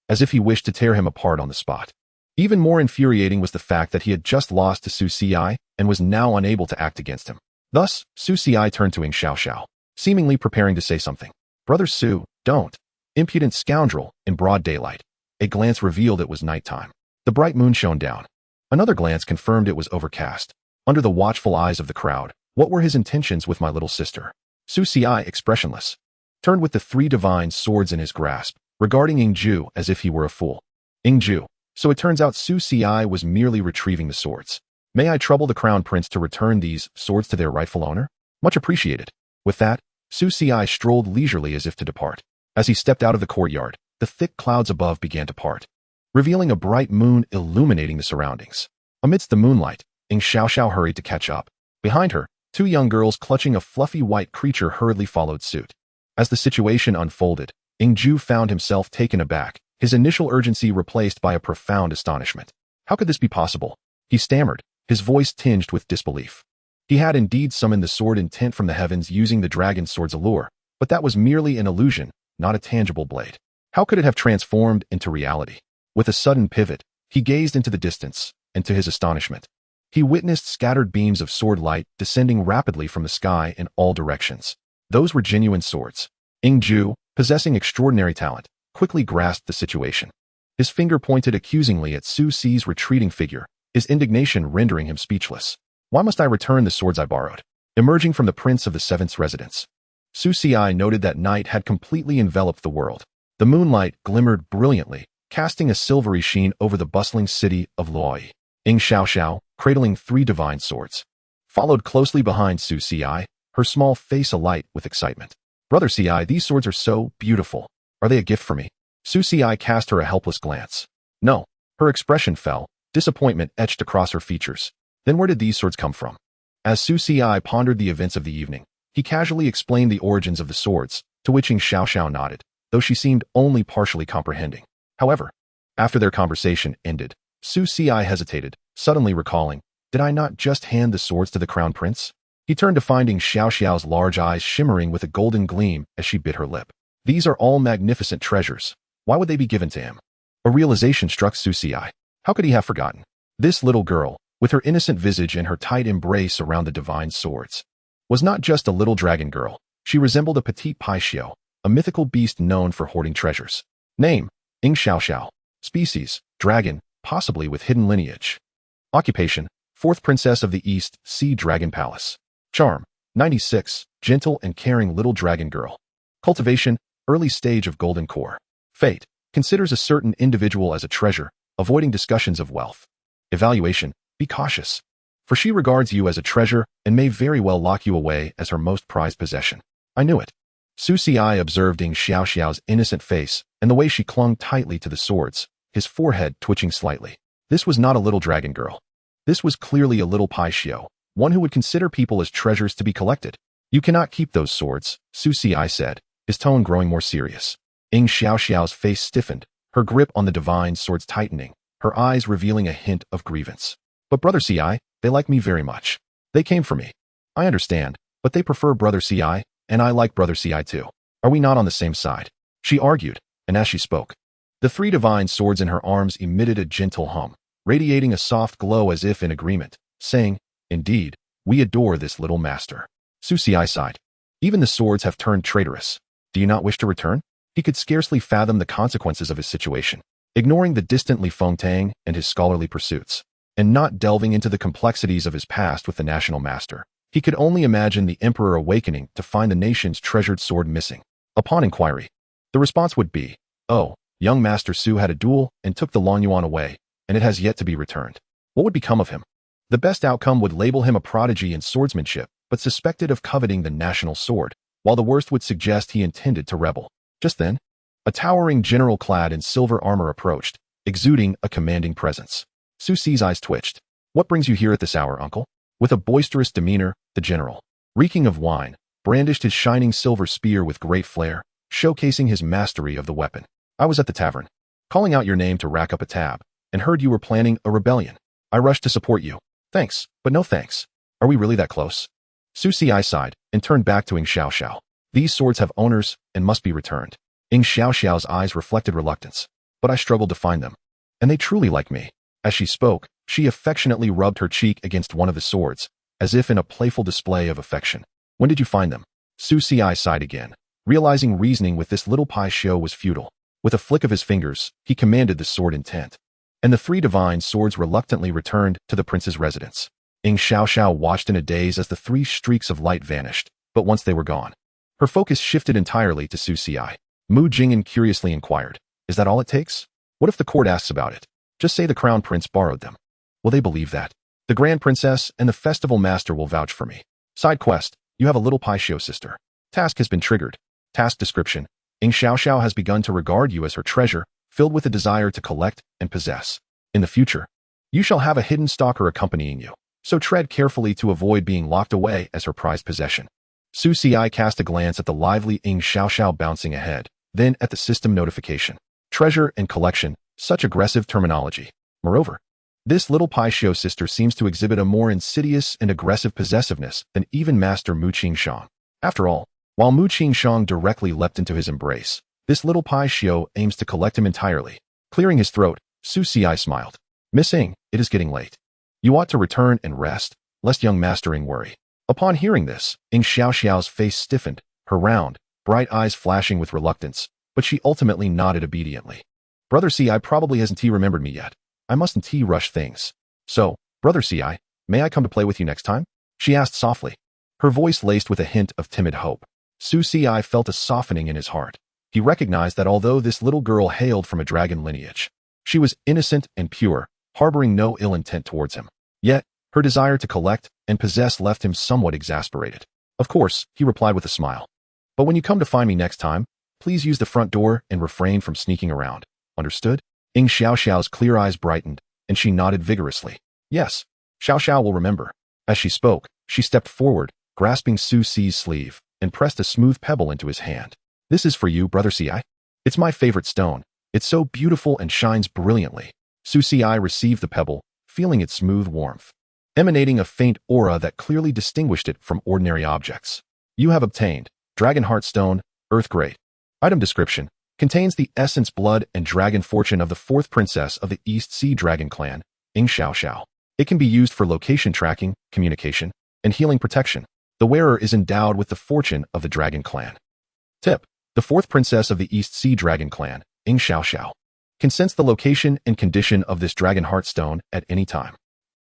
as if he wished to tear him apart on the spot. Even more infuriating was the fact that he had just lost to Su Xi and was now unable to act against him. Thus, Su Xi turned to Xianxiao, seemingly preparing to say something. "Brother Su, don't. Impudent scoundrel," in broad daylight. A glance revealed it was nighttime. The bright moon shone down. Another glance confirmed it was overcast. Under the watchful eyes of the crowd, what were his intentions with my little sister? Su Xi, expressionless, turned with the 3 divine swords in his grasp, regarding Ju as if he were a fool. Ju. So it turns out Su Xi was merely retrieving the swords. May I trouble the crown prince to return these swords to their rightful owner? Much appreciated. With that, Su Xi strolled leisurely as if to depart. As he stepped out of the courtyard, the thick clouds above began to part, revealing a bright moon illuminating the surroundings. Amidst the moonlight, Xiaoxiao hurried to catch up. Behind her, 2 young girls clutching a fluffy white creature hurriedly followed suit. As the situation unfolded, Ju found himself taken aback, his initial urgency replaced by a profound astonishment. How could this be possible? He stammered, his voice tinged with disbelief. He had indeed summoned the sword intent from the heavens using the dragon sword's allure, but that was merely an illusion, not a tangible blade. How could it have transformed into reality? With a sudden pivot, he gazed into the distance, and to his astonishment, he witnessed scattered beams of sword light descending rapidly from the sky in all directions. Those were genuine swords. Ju, possessing extraordinary talent, quickly grasped the situation. His finger pointed accusingly at Su Xi's retreating figure, his indignation rendering him speechless. "Why must I return the swords I borrowed?" Emerging from the Prince of the Seventh's residence, Su Xi noted that night had completely enveloped the world. The moonlight glimmered brilliantly, casting a silvery sheen over the bustling city of Luoyi. Xiaoxiao, cradling 3 divine swords, followed closely behind Su Xi, her small face alight with excitement. "Brother Xi, these swords are so beautiful. Are they a gift for me?" Su Xi cast her a helpless glance. No. Her expression fell, disappointment etched across her features. Then where did these swords come from? As Su Xi pondered the events of the evening, he casually explained the origins of the swords, to which Xiaoxiao nodded, though she seemed only partially comprehending. However, after their conversation ended, Su Xi hesitated, suddenly recalling, "Did I not just hand the swords to the crown prince?" He turned to finding Xiaoxiao's large eyes shimmering with a golden gleam as she bit her lip. "These are all magnificent treasures. Why would they be given to him?" A realization struck Su Xi. How could he have forgotten? This little girl, with her innocent visage and her tight embrace around the divine swords, was not just a little dragon girl. She resembled a petite paixio, a mythical beast known for hoarding treasures. Name: Xiaoxiao. Species: dragon, possibly with hidden lineage. Occupation: 4th Princess of the East Sea Dragon Palace. Charm: 96, gentle and caring little dragon girl. Cultivation: early stage of golden core. Fate: considers a certain individual as a treasure, avoiding discussions of wealth. Evaluation: be cautious, for she regards you as a treasure and may very well lock you away as her most prized possession. I knew it. Su Xi observed Xiaoxiao's innocent face and the way she clung tightly to the swords, his forehead twitching slightly. This was not a little dragon girl. This was clearly a little paixio, one who would consider people as treasures to be collected. "You cannot keep those swords," Su Xi said, his tone growing more serious. Xiaoxiao's face stiffened, her grip on the divine swords tightening, her eyes revealing a hint of grievance. "But Brother Xi, they like me very much. They came for me. I understand, but they prefer Brother Xi, and I like Brother Xi too. Are we not on the same side?" She argued, and as she spoke, the 3 divine swords in her arms emitted a gentle hum, radiating a soft glow as if in agreement, saying, "Indeed, we adore this little master." Su Xi sighed. "Even the swords have turned traitorous. Do you not wish to return?" He could scarcely fathom the consequences of his situation, ignoring the distant Li Fengtang and his scholarly pursuits, and not delving into the complexities of his past with the national master. He could only imagine the emperor awakening to find the nation's treasured sword missing. Upon inquiry, the response would be, "Oh, young Master Su had a duel and took the Longyuan away, and it has yet to be returned." What would become of him? The best outcome would label him a prodigy in swordsmanship, but suspected of coveting the national sword, while the worst would suggest he intended to rebel. Just then, a towering general clad in silver armor approached, exuding a commanding presence. Su Xi's eyes twitched. "What brings you here at this hour, uncle?" With a boisterous demeanor, the general, reeking of wine, brandished his shining silver spear with great flair, showcasing his mastery of the weapon. "I was at the tavern, calling out your name to rack up a tab. and heard you were planning a rebellion. I rushed to support you. Thanks, but no thanks. Are we really that close? Su Xiai sighed and turned back to Xiao. These swords have owners and must be returned. Xiao's eyes reflected reluctance, but I struggled to find them. And they truly like me. As she spoke, she affectionately rubbed her cheek against one of the swords, as if in a playful display of affection. When did you find them? Su Xiai sighed again, realizing reasoning with this little pie show was futile. With a flick of his fingers, he commanded the sword intent. And the three divine swords reluctantly returned to the prince's residence. Xiao watched in a daze as the three streaks of light vanished, but once they were gone, her focus shifted entirely to Su Xiai. Mu Jingyan curiously inquired, is that all it takes? What if the court asks about it? Just say the crown prince borrowed them. Will they believe that? The grand princess and the festival master will vouch for me. Side quest, you have a little pie show sister. Task has been triggered. Task description, Xiao has begun to regard you as her treasure, filled with a desire to collect and possess. In the future, you shall have a hidden stalker accompanying you, so tread carefully to avoid being locked away as her prized possession. Su Xiai cast a glance at the lively Xiao bouncing ahead, then at the system notification. Treasure and collection, such aggressive terminology. Moreover, this little pie show sister seems to exhibit a more insidious and aggressive possessiveness than even Master Mu Qingshang. After all, while Mu Qingshang directly leapt into his embrace, this little pie show aims to collect him entirely. Clearing his throat, Su Xiai smiled. Miss Ing, it is getting late. You ought to return and rest, lest young Master Ing worry. Upon hearing this, Xiao's face stiffened, her round, bright eyes flashing with reluctance, but she ultimately nodded obediently. Brother Ci probably hasn't remembered me yet. I mustn't rush things. So, Brother Ci, may I come to play with you next time? She asked softly, her voice laced with a hint of timid hope. Su Ci felt a softening in his heart. He recognized that although this little girl hailed from a dragon lineage, she was innocent and pure, harboring no ill intent towards him. Yet, her desire to collect and possess left him somewhat exasperated. Of course, he replied with a smile. But when you come to find me next time, please use the front door and refrain from sneaking around. Understood? Xiao's clear eyes brightened, and she nodded vigorously. Yes, Xiao will remember. As she spoke, she stepped forward, grasping Su Ci's sleeve, and pressed a smooth pebble into his hand. This is for you, Brother Ci. It's my favorite stone. It's so beautiful and shines brilliantly. Su Ci received the pebble, feeling its smooth warmth, emanating a faint aura that clearly distinguished it from ordinary objects. You have obtained Dragon Heart Stone, Earth Great. Item description, contains the essence, blood, and dragon fortune of the fourth princess of the East Sea Dragon clan, Xiao. It can be used for location tracking, communication, and healing protection. The wearer is endowed with the fortune of the dragon clan. Tip, the fourth princess of the East Sea Dragon clan, Xiao, can sense the location and condition of this Dragon Heart Stone at any time.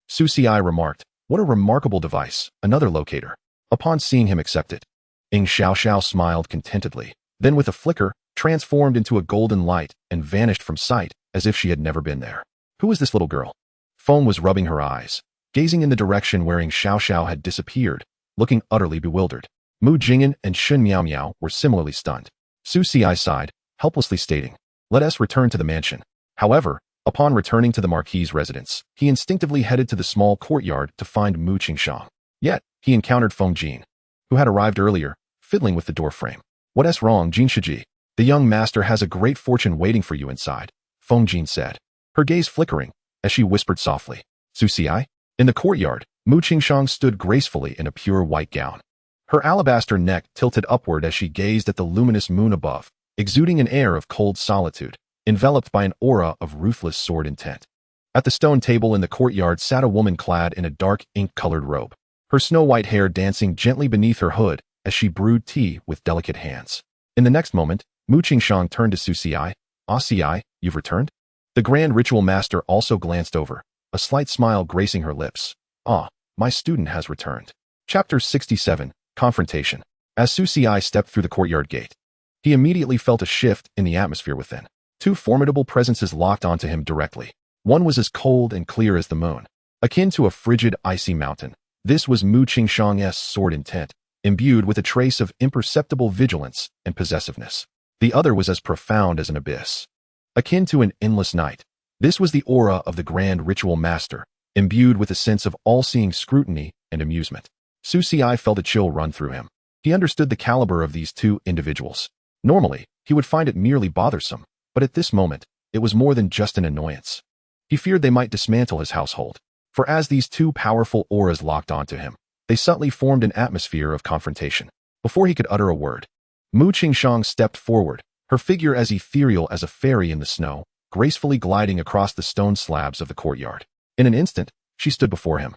Su Ci remarked, what a remarkable device, another locator. Upon seeing him accept it, Xiao smiled contentedly, then with a flicker, transformed into a golden light and vanished from sight as if she had never been there. Who is this little girl? Foam was rubbing her eyes, gazing in the direction where Xiao had disappeared, looking utterly bewildered. Mu Jingyan and Shun Miao were similarly stunned. Su Ci sighed, helplessly stating, let us return to the mansion. However, upon returning to the Marquis's residence, he instinctively headed to the small courtyard to find Mu Qingshang. Yet, he encountered Feng Jin, who had arrived earlier, fiddling with the doorframe. What's wrong, Jin Shiji? The young master has a great fortune waiting for you inside, Feng Jin said, her gaze flickering, as she whispered softly. Su Ci? In the courtyard, Mu Qingshang stood gracefully in a pure white gown. Her alabaster neck tilted upward as she gazed at the luminous moon above, exuding an air of cold solitude, enveloped by an aura of ruthless sword intent. At the stone table in the courtyard sat a woman clad in a dark ink-colored robe, her snow-white hair dancing gently beneath her hood as she brewed tea with delicate hands. In the next moment, Mu Qingshang turned to Su Ci. Ci, you've returned? The Grand Ritual Master also glanced over, a slight smile gracing her lips. Ah, my student has returned. Chapter 67, Confrontation. As Su Ci stepped through the courtyard gate, he immediately felt a shift in the atmosphere within. Two formidable presences locked onto him directly. One was as cold and clear as the moon, akin to a frigid, icy mountain. This was Mu Qingshang's sword intent, imbued with a trace of imperceptible vigilance and possessiveness. The other was as profound as an abyss, akin to an endless night. This was the aura of the Grand Ritual Master, imbued with a sense of all-seeing scrutiny and amusement. Su Ci felt a chill run through him. He understood the caliber of these two individuals. Normally, he would find it merely bothersome, but at this moment, it was more than just an annoyance. He feared they might dismantle his household. For as these two powerful auras locked onto him, they subtly formed an atmosphere of confrontation. Before he could utter a word, Mu Qingshang stepped forward, her figure as ethereal as a fairy in the snow, gracefully gliding across the stone slabs of the courtyard. In an instant, she stood before him,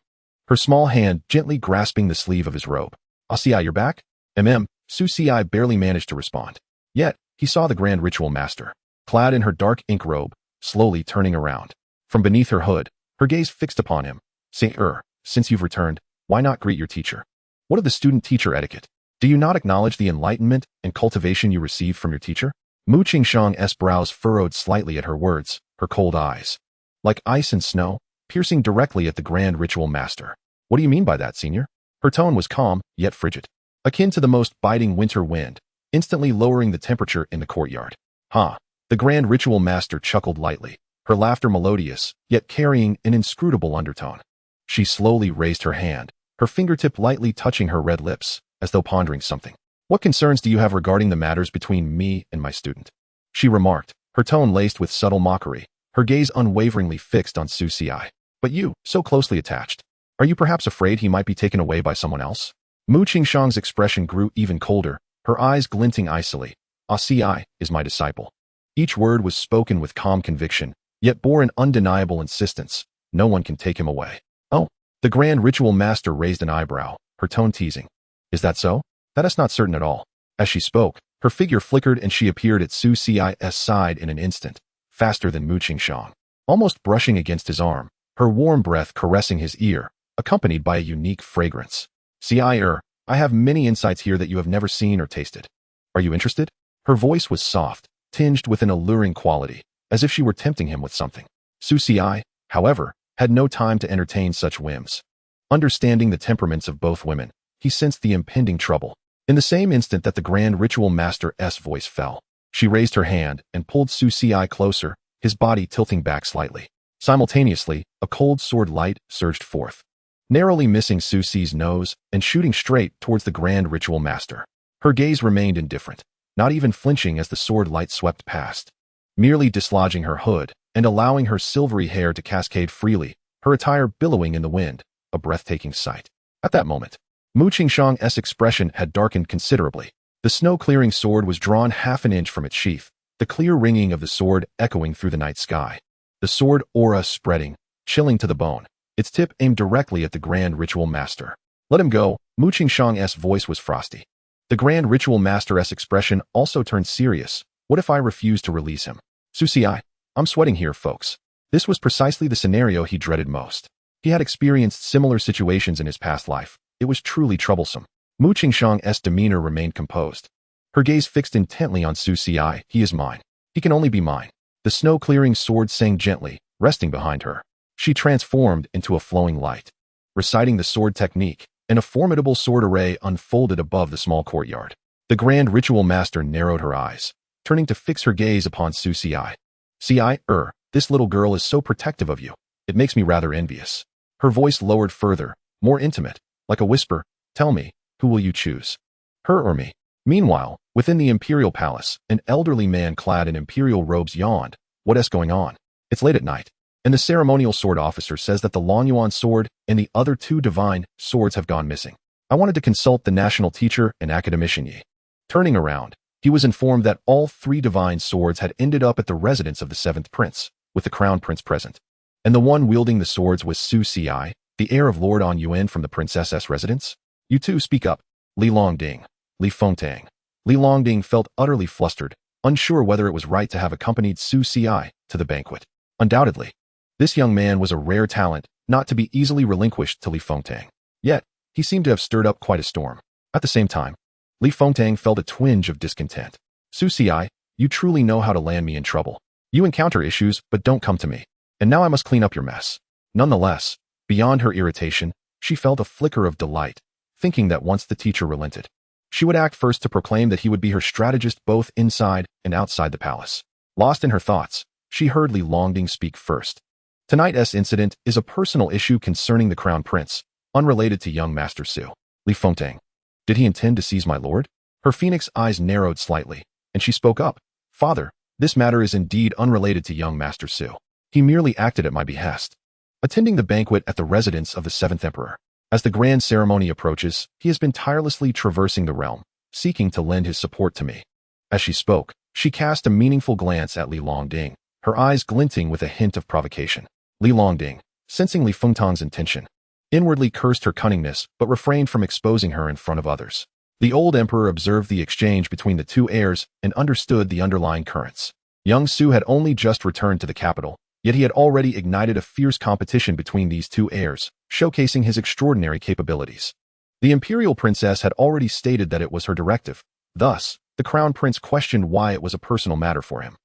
her small hand gently grasping the sleeve of his robe. "Xia, you're back?" Su Xia barely managed to respond. Yet, he saw the Grand Ritual Master, clad in her dark ink robe, slowly turning around. From beneath her hood, her gaze fixed upon him. Since you've returned, why not greet your teacher? What of the student-teacher etiquette? Do you not acknowledge the enlightenment and cultivation you received from your teacher?" Mu Qingshang's brows furrowed slightly at her words, her cold eyes, like ice and snow, piercing directly at the Grand Ritual Master. "What do you mean by that, senior?" Her tone was calm, yet frigid, akin to the most biting winter wind, instantly lowering the temperature in the courtyard. The Grand Ritual Master chuckled lightly, her laughter melodious, yet carrying an inscrutable undertone. She slowly raised her hand, her fingertip lightly touching her red lips, as though pondering something. "What concerns do you have regarding the matters between me and my student?" she remarked, her tone laced with subtle mockery, her gaze unwaveringly fixed on Su Xia. "But you, so closely attached. Are you perhaps afraid he might be taken away by someone else?" Mu Qingshang's expression grew even colder, her eyes glinting icily. "Xia is my disciple." Each word was spoken with calm conviction, yet bore an undeniable insistence. "No one can take him away." "Oh." The Grand Ritual Master raised an eyebrow, her tone teasing. "Is that so?" "That is not certain at all." As she spoke, her figure flickered and she appeared at Su Xia's side in an instant, faster than Mu Qingshang, almost brushing against his arm, her warm breath caressing his ear, accompanied by a unique fragrance. "Xia, I have many insights here that you have never seen or tasted. Are you interested?" Her voice was soft, tinged with an alluring quality, as if she were tempting him with something. Su Xia, however, had no time to entertain such whims. Understanding the temperaments of both women, he sensed the impending trouble. In the same instant that the Grand Ritual Master's voice fell, she raised her hand and pulled Su Xia closer, his body tilting back slightly. Simultaneously, a cold sword light surged forth, narrowly missing Su Xi's nose and shooting straight towards the Grand Ritual Master. Her gaze remained indifferent, not even flinching as the sword light swept past, merely dislodging her hood and allowing her silvery hair to cascade freely, her attire billowing in the wind, a breathtaking sight. At that moment, Mu Qingshang's expression had darkened considerably. The snow-clearing sword was drawn half an inch from its sheath, the clear ringing of the sword echoing through the night sky. The sword aura spreading, chilling to the bone, its tip aimed directly at the Grand Ritual Master. "Let him go." Mu Qingshang's voice was frosty. The Grand Ritual Master's expression also turned serious. "What if I refuse to release him?" "Su Xia, I'm sweating here, folks." This was precisely the scenario he dreaded most. He had experienced similar situations in his past life. It was truly troublesome. Mu Qingshang's demeanor remained composed, her gaze fixed intently on Su Xia. "He is mine. He can only be mine." The snow-clearing sword sang gently, resting behind her. She transformed into a flowing light, reciting the sword technique, and a formidable sword array unfolded above the small courtyard. The Grand Ritual Master narrowed her eyes, turning to fix her gaze upon Su Xia. "Xia, this little girl is so protective of you. It makes me rather envious." Her voice lowered further, more intimate, like a whisper. "Tell me, who will you choose? Her or me?" Meanwhile, within the Imperial Palace, an elderly man clad in Imperial robes yawned. "What's going on? It's late at night, and the ceremonial sword officer says that the Longyuan sword and the other two divine swords have gone missing. I wanted to consult the national teacher and academician Yi." Turning around, he was informed that all three divine swords had ended up at the residence of the seventh prince, with the crown prince present. And the one wielding the swords was Su Xia, the heir of Lord On Yuan from the princess's residence. "You two speak up." Li Longding, Li Fengtang. Li Longding felt utterly flustered, unsure whether it was right to have accompanied Su Xia to the banquet. Undoubtedly, this young man was a rare talent, not to be easily relinquished to Li Fengtang. Yet, he seemed to have stirred up quite a storm. At the same time, Li Fengtang felt a twinge of discontent. "Su Xia, you truly know how to land me in trouble. You encounter issues, but don't come to me. And now I must clean up your mess." Nonetheless, beyond her irritation, she felt a flicker of delight, thinking that once the teacher relented, she would act first to proclaim that he would be her strategist both inside and outside the palace. Lost in her thoughts, she heard Li Longding speak first. "Tonight's incident is a personal issue concerning the crown prince, unrelated to young Master Su." Li Fengtang. "Did he intend to seize my lord?" Her phoenix eyes narrowed slightly, and she spoke up. "Father, this matter is indeed unrelated to young Master Su. He merely acted at my behest. Attending the banquet at the residence of the 7th Emperor. As the grand ceremony approaches, he has been tirelessly traversing the realm, seeking to lend his support to me. As she spoke, she cast a meaningful glance at Li Longding, her eyes glinting with a hint of provocation. Li Longding, sensing Li Fengtang's intention, inwardly cursed her cunningness but refrained from exposing her in front of others. The old emperor observed the exchange between the two heirs and understood the underlying currents. Young Su had only just returned to the capital, yet he had already ignited a fierce competition between these two heirs, showcasing his extraordinary capabilities. The imperial princess had already stated that it was her directive. Thus, the crown prince questioned why it was a personal matter for him.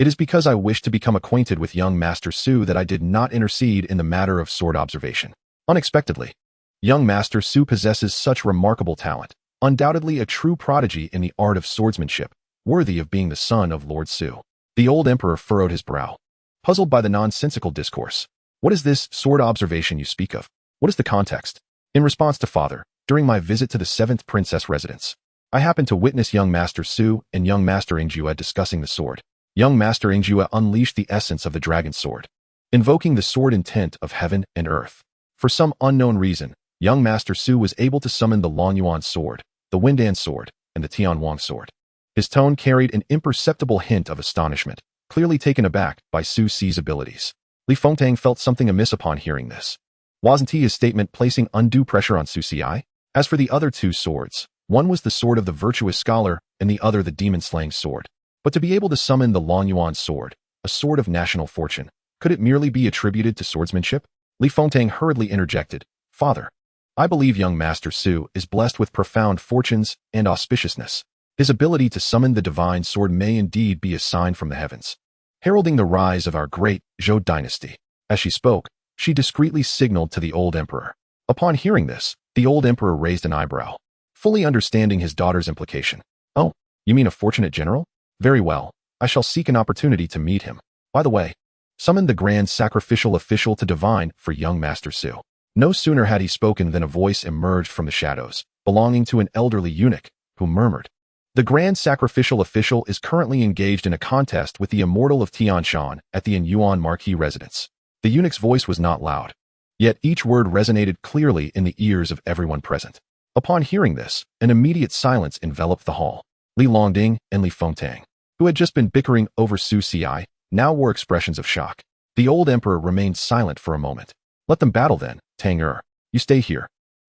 It is because I wished to become acquainted with young Master Su that I did not intercede in the matter of sword observation. Unexpectedly, young Master Su possesses such remarkable talent, undoubtedly a true prodigy in the art of swordsmanship, worthy of being the son of Lord Su. The old emperor furrowed his brow, puzzled by the nonsensical discourse. What is this sword observation you speak of? What is the context? In response to father, during my visit to the 7th princess residence, I happened to witness young Master Su and young Master Ingjue discussing the sword. Young Master Ingjue unleashed the essence of the dragon sword, invoking the sword intent of heaven and earth. For some unknown reason, young Master Su was able to summon the Longyuan sword, the Windan sword, and the Tianwang sword. His tone carried an imperceptible hint of astonishment, clearly taken aback by Su Ci's abilities. Li Fengtang felt something amiss upon hearing this. Wasn't his statement placing undue pressure on Su Ci? As for the other two swords, one was the sword of the virtuous scholar and the other the demon-slaying sword. But to be able to summon the Longyuan sword, a sword of national fortune, could it merely be attributed to swordsmanship? Li Fengtang hurriedly interjected, Father, I believe young Master Su is blessed with profound fortunes and auspiciousness. His ability to summon the divine sword may indeed be a sign from the heavens, heralding the rise of our great Zhou dynasty. As she spoke, she discreetly signaled to the old emperor. Upon hearing this, the old emperor raised an eyebrow, fully understanding his daughter's implication. Oh, you mean a fortunate general? Very well, I shall seek an opportunity to meet him. By the way, summon the grand sacrificial official to divine for young Master Su. No sooner had he spoken than a voice emerged from the shadows, belonging to an elderly eunuch, who murmured, The grand sacrificial official is currently engaged in a contest with the Immortal of Tianshan at the Yuan Marquis residence. The eunuch's voice was not loud, yet each word resonated clearly in the ears of everyone present. Upon hearing this, an immediate silence enveloped the hall. Li Longding and Li Fengtang, who had just been bickering over Su Ci, now wore expressions of shock. The old emperor remained silent for a moment. Let them battle then, Tang Er. You stay here.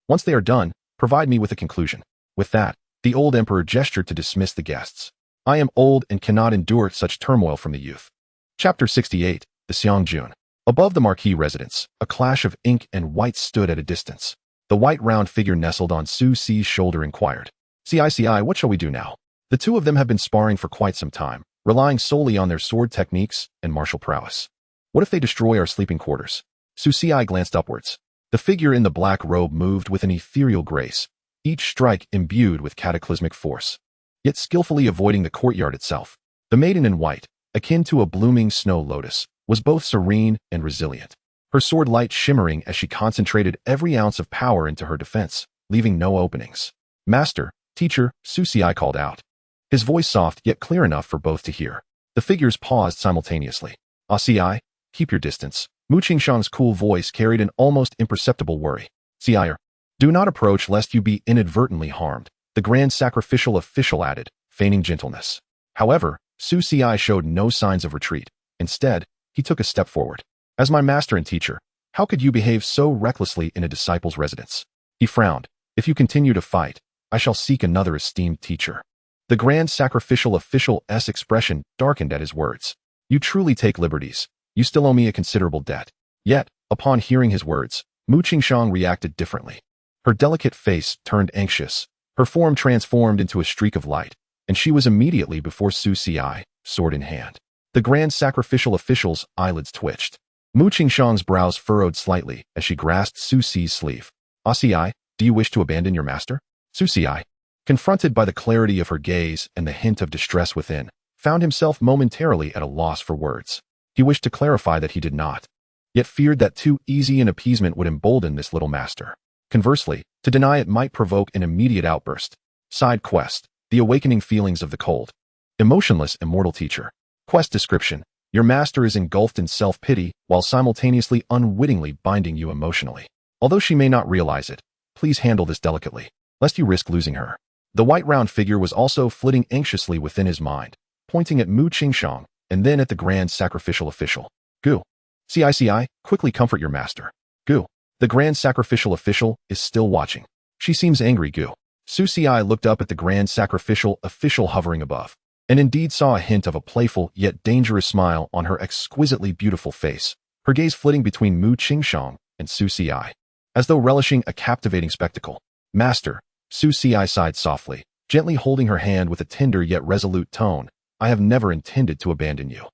Once they are done, provide me with a conclusion. With that, the old emperor gestured to dismiss the guests. I am old and cannot endure such turmoil from the youth. Chapter 68, The Xiangjun. Above the Marquis residence, a clash of ink and white stood at a distance. The white round figure nestled on Su Ci's shoulder inquired, Ci, what shall we do now? The two of them have been sparring for quite some time, relying solely on their sword techniques and martial prowess. What if they destroy our sleeping quarters? Su Ci glanced upwards. The figure in the black robe moved with an ethereal grace, each strike imbued with cataclysmic force, yet skillfully avoiding the courtyard itself. The maiden in white, akin to a blooming snow lotus, was both serene and resilient, her sword light shimmering as she concentrated every ounce of power into her defense, leaving no openings. Master, teacher, Su Ci called out, his voice soft yet clear enough for both to hear. The figures paused simultaneously. Ci, keep your distance. Mu Qingshang's cool voice carried an almost imperceptible worry. Ci, do not approach lest you be inadvertently harmed, the grand sacrificial official added, feigning gentleness. However, Su Ci showed no signs of retreat. Instead, he took a step forward. As my master and teacher, how could you behave so recklessly in a disciple's residence? He frowned. If you continue to fight, I shall seek another esteemed teacher. The grand sacrificial official's expression darkened at his words. You truly take liberties. You still owe me a considerable debt. Yet, upon hearing his words, Mu Qingshang reacted differently. Her delicate face turned anxious, her form transformed into a streak of light, and she was immediately before Su Ci, sword in hand. The grand sacrificial official's eyelids twitched. Mu Qingshang's brows furrowed slightly as she grasped Su Ci's sleeve. Ci, do you wish to abandon your master? Su Ci, confronted by the clarity of her gaze and the hint of distress within, found himself momentarily at a loss for words. He wished to clarify that he did not, yet feared that too easy an appeasement would embolden this little master. Conversely, to deny it might provoke an immediate outburst. Side quest, the awakening feelings of the cold, emotionless immortal teacher. Quest description, Your master is engulfed in self-pity while simultaneously unwittingly binding you emotionally. Although she may not realize it, please handle this delicately, lest you risk losing her. The white round figure was also flitting anxiously within his mind, pointing at Mu Qingshang and then at the grand sacrificial official. Gu. CICI, quickly comfort your master. Gu. The grand sacrificial official is still watching. She seems angry, Gu. Su Ci looked up at the grand sacrificial official hovering above, and indeed saw a hint of a playful yet dangerous smile on her exquisitely beautiful face, her gaze flitting between Mu Qingshang and Su Ci, as though relishing a captivating spectacle. Master, Su Ci sighed softly, gently holding her hand with a tender yet resolute tone. I have never intended to abandon you.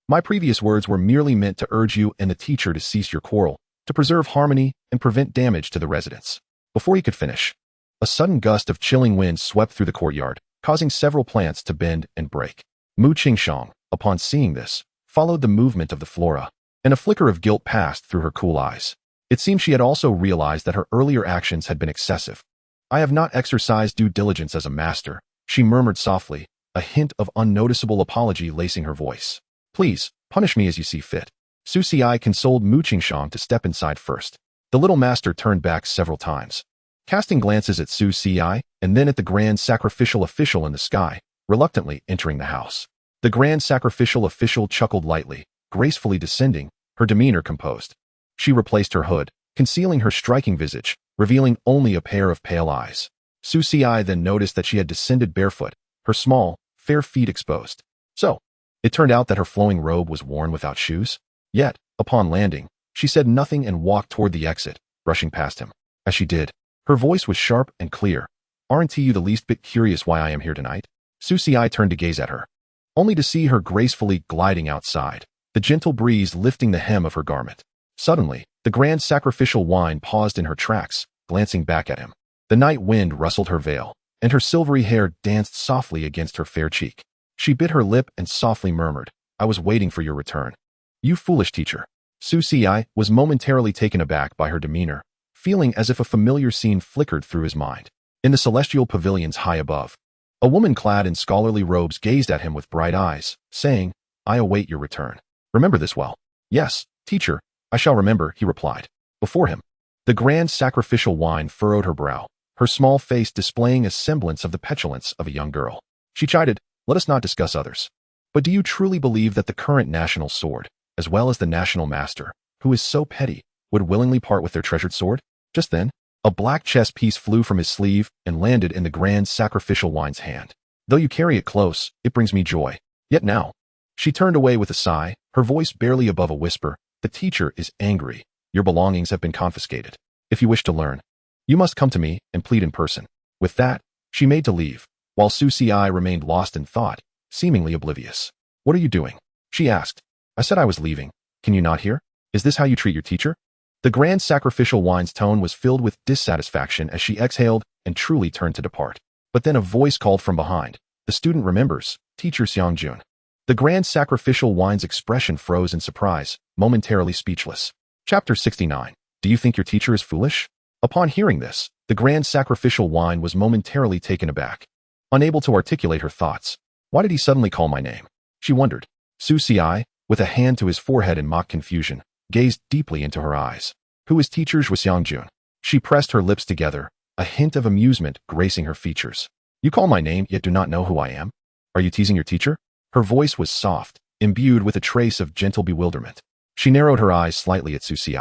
My previous words were merely meant to urge you and the teacher to cease your quarrel, to preserve harmony and prevent damage to the residents. Before he could finish, a sudden gust of chilling wind swept through the courtyard, causing several plants to bend and break. Mu Qingshang, upon seeing this, followed the movement of the flora, and a flicker of guilt passed through her cool eyes. It seemed she had also realized that her earlier actions had been excessive. I have not exercised due diligence as a master, she murmured softly, a hint of unnoticeable apology lacing her voice. Please, punish me as you see fit. Su Ci consoled Mu Qingshang to step inside first. The little master turned back several times, casting glances at Su Ci and then at the grand sacrificial official in the sky, reluctantly entering the house. The grand sacrificial official chuckled lightly, gracefully descending, her demeanor composed. She replaced her hood, concealing her striking visage, revealing only a pair of pale eyes. Su Ci then noticed that she had descended barefoot, her small, fair feet exposed. So, it turned out that her flowing robe was worn without shoes. Yet, upon landing, she said nothing and walked toward the exit, brushing past him. As she did, her voice was sharp and clear. Aren't you the least bit curious why I am here tonight? Su Ci turned to gaze at her, only to see her gracefully gliding outside, the gentle breeze lifting the hem of her garment. Suddenly, the grand sacrificial wine paused in her tracks, glancing back at him. The night wind rustled her veil, and her silvery hair danced softly against her fair cheek. She bit her lip and softly murmured, I was waiting for your return. You foolish teacher. Su Ci was momentarily taken aback by her demeanor, feeling as if a familiar scene flickered through his mind. In the celestial pavilions high above, a woman clad in scholarly robes gazed at him with bright eyes, saying, I await your return. Remember this well. Yes, teacher, I shall remember, he replied. Before him, the grand sacrificial wine furrowed her brow, her small face displaying a semblance of the petulance of a young girl. She chided, let us not discuss others. But do you truly believe that the current national sword, as well as the national master, who is so petty, would willingly part with their treasured sword? Just then, a black chess piece flew from his sleeve and landed in the grand sacrificial wine's hand. Though you carry it close, it brings me joy. Yet now. She turned away with a sigh, her voice barely above a whisper. The teacher is angry. Your belongings have been confiscated. If you wish to learn, you must come to me and plead in person. With that, she made to leave, while Su Ci remained lost in thought, seemingly oblivious. What are you doing? She asked. I said I was leaving. Can you not hear? Is this how you treat your teacher? The grand sacrificial wine's tone was filled with dissatisfaction as she exhaled and truly turned to depart. But then a voice called from behind. The student remembers, Teacher Xiangjun. The grand sacrificial wine's expression froze in surprise, momentarily speechless. Chapter 69. Do you think your teacher is foolish? Upon hearing this, the grand sacrificial wine was momentarily taken aback, unable to articulate her thoughts. Why did he suddenly call my name? She wondered. Su Ci, with a hand to his forehead in mock confusion, gazed deeply into her eyes. Who is Teacher Xiangjun? She pressed her lips together, a hint of amusement gracing her features. You call my name yet do not know who I am? Are you teasing your teacher? Her voice was soft, imbued with a trace of gentle bewilderment. She narrowed her eyes slightly at Su Ci,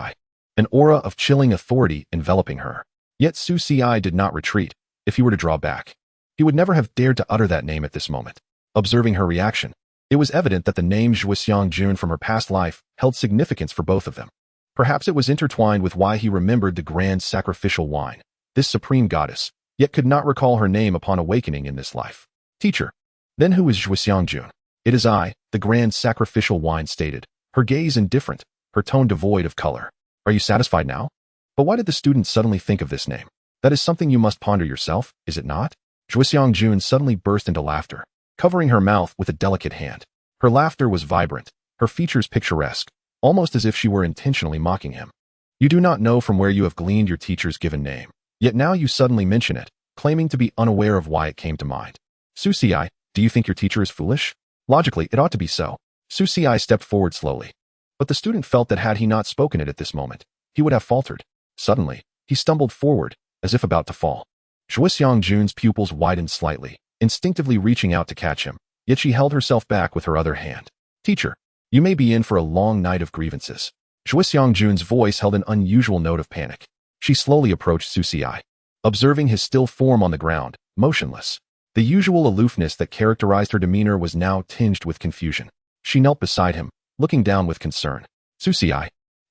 an aura of chilling authority enveloping her. Yet Su Ci did not retreat. If he were to draw back, he would never have dared to utter that name at this moment. Observing her reaction, it was evident that the name Xiangjun from her past life held significance for both of them. Perhaps it was intertwined with why he remembered the grand sacrificial wine, this supreme goddess, yet could not recall her name upon awakening in this life. Teacher. Then who is Xiangjun? It is I, the grand sacrificial wine stated, her gaze indifferent, her tone devoid of color. Are you satisfied now? But why did the student suddenly think of this name? That is something you must ponder yourself, is it not? Xiangjun suddenly burst into laughter, covering her mouth with a delicate hand. Her laughter was vibrant, her features picturesque, almost as if she were intentionally mocking him. You do not know from where you have gleaned your teacher's given name, yet now you suddenly mention it, claiming to be unaware of why it came to mind. Su Ci, do you think your teacher is foolish? Logically, it ought to be so. Su Xi stepped forward slowly. But the student felt that had he not spoken it at this moment, he would have faltered. Suddenly, he stumbled forward, as if about to fall. Xianxia's pupils widened slightly, instinctively reaching out to catch him, yet she held herself back with her other hand. Teacher, you may be in for a long night of grievances. Xianxia's voice held an unusual note of panic. She slowly approached Su Xi, observing his still form on the ground, motionless. The usual aloofness that characterized her demeanor was now tinged with confusion. She knelt beside him, looking down with concern. Su Xi.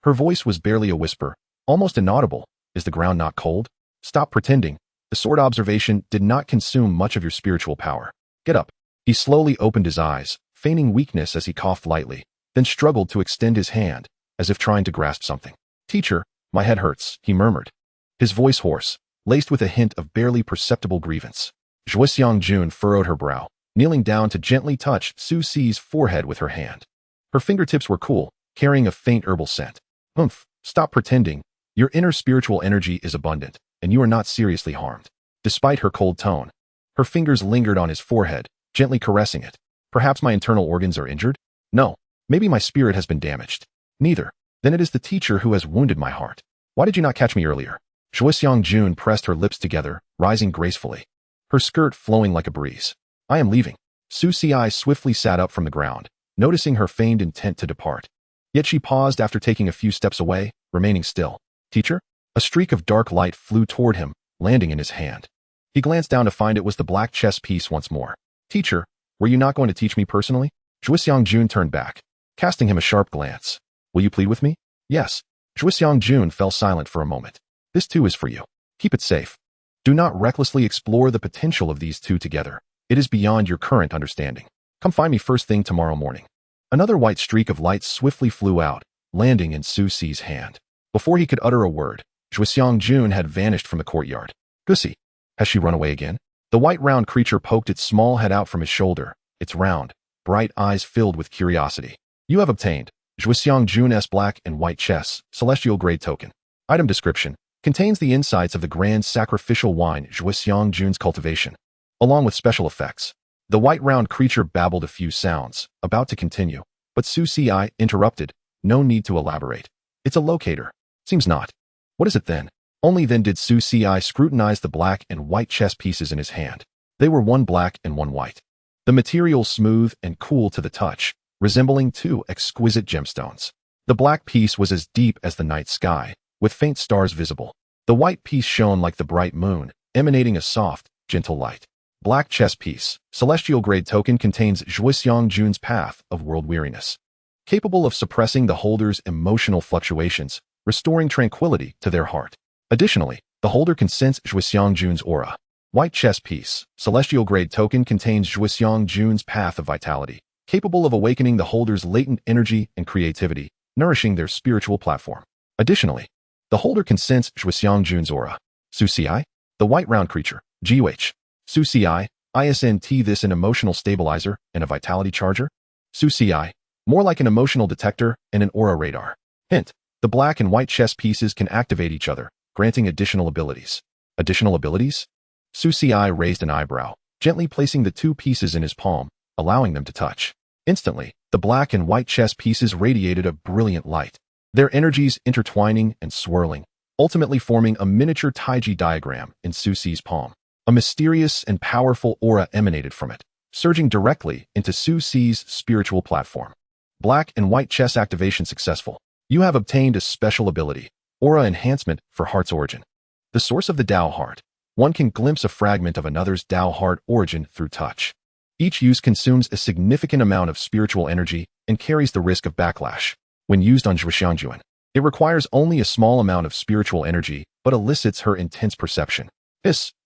Her voice was barely a whisper, almost inaudible. Is the ground not cold? Stop pretending. The sword observation did not consume much of your spiritual power. Get up. He slowly opened his eyes, feigning weakness as he coughed lightly, then struggled to extend his hand, as if trying to grasp something. Teacher, my head hurts, he murmured. His voice hoarse, laced with a hint of barely perceptible grievance. Xianxia's furrowed her brow, kneeling down to gently touch Su Xi's forehead with her hand. Her fingertips were cool, carrying a faint herbal scent. Stop pretending. Your inner spiritual energy is abundant, and you are not seriously harmed. Despite her cold tone, her fingers lingered on his forehead, gently caressing it. Perhaps my internal organs are injured? No. Maybe my spirit has been damaged. Neither. Then it is the teacher who has wounded my heart. Why did you not catch me earlier? Xianxia's pressed her lips together, rising gracefully, her skirt flowing like a breeze. I am leaving. Su Xi swiftly sat up from the ground, noticing her feigned intent to depart. Yet she paused after taking a few steps away, remaining still. Teacher? A streak of dark light flew toward him, landing in his hand. He glanced down to find it was the black chess piece once more. Teacher, were you not going to teach me personally? Xianxia's turned back, casting him a sharp glance. Will you plead with me? Yes. Xianxia's fell silent for a moment. This too is for you. Keep it safe. Do not recklessly explore the potential of these two together. It is beyond your current understanding. Come find me first thing tomorrow morning. Another white streak of light swiftly flew out, landing in Su Xi's hand. Before he could utter a word, Xianxia's had vanished from the courtyard. Gussie, has she run away again? The white round creature poked its small head out from his shoulder, its round, bright eyes filled with curiosity. You have obtained Xianxia's black and white chess, celestial grade token. Item description. Contains the insights of the grand sacrificial wine Xianxia's cultivation, along with special effects. The white round creature babbled a few sounds, about to continue, but Su Xi interrupted. No need to elaborate. It's a locator. Seems not. What is it then? Only then did Su Xi scrutinize the black and white chess pieces in his hand. They were one black and one white. The material smooth and cool to the touch, resembling two exquisite gemstones. The black piece was as deep as the night sky, with faint stars visible. The white piece shone like the bright moon, emanating a soft, gentle light. Black chess piece, celestial grade token contains Xianxia's path of world weariness, capable of suppressing the holder's emotional fluctuations, restoring tranquility to their heart. Additionally, the holder can sense Xianxia's aura. White chess piece, celestial grade token contains Xianxia's path of vitality, capable of awakening the holder's latent energy and creativity, nourishing their spiritual platform. Additionally, the holder can sense Xianxia's aura. Su Xi, the white round creature, GUH. Su Xi, ISNT this an emotional stabilizer and a vitality charger? Su Xi, more like an emotional detector and an aura radar. Hint, the black and white chess pieces can activate each other, granting additional abilities. Additional abilities? Su Xi raised an eyebrow, gently placing the two pieces in his palm, allowing them to touch. Instantly, the black and white chess pieces radiated a brilliant light, their energies intertwining and swirling, ultimately forming a miniature Taiji diagram in Su Xi's palm. A mysterious and powerful aura emanated from it, surging directly into Su Xi's spiritual platform. Black and white chess activation successful. You have obtained a special ability, aura enhancement for heart's origin. The source of the Tao heart. One can glimpse a fragment of another's Tao heart origin through touch. Each use consumes a significant amount of spiritual energy and carries the risk of backlash. When used on Xianxian, it requires only a small amount of spiritual energy, but elicits her intense perception.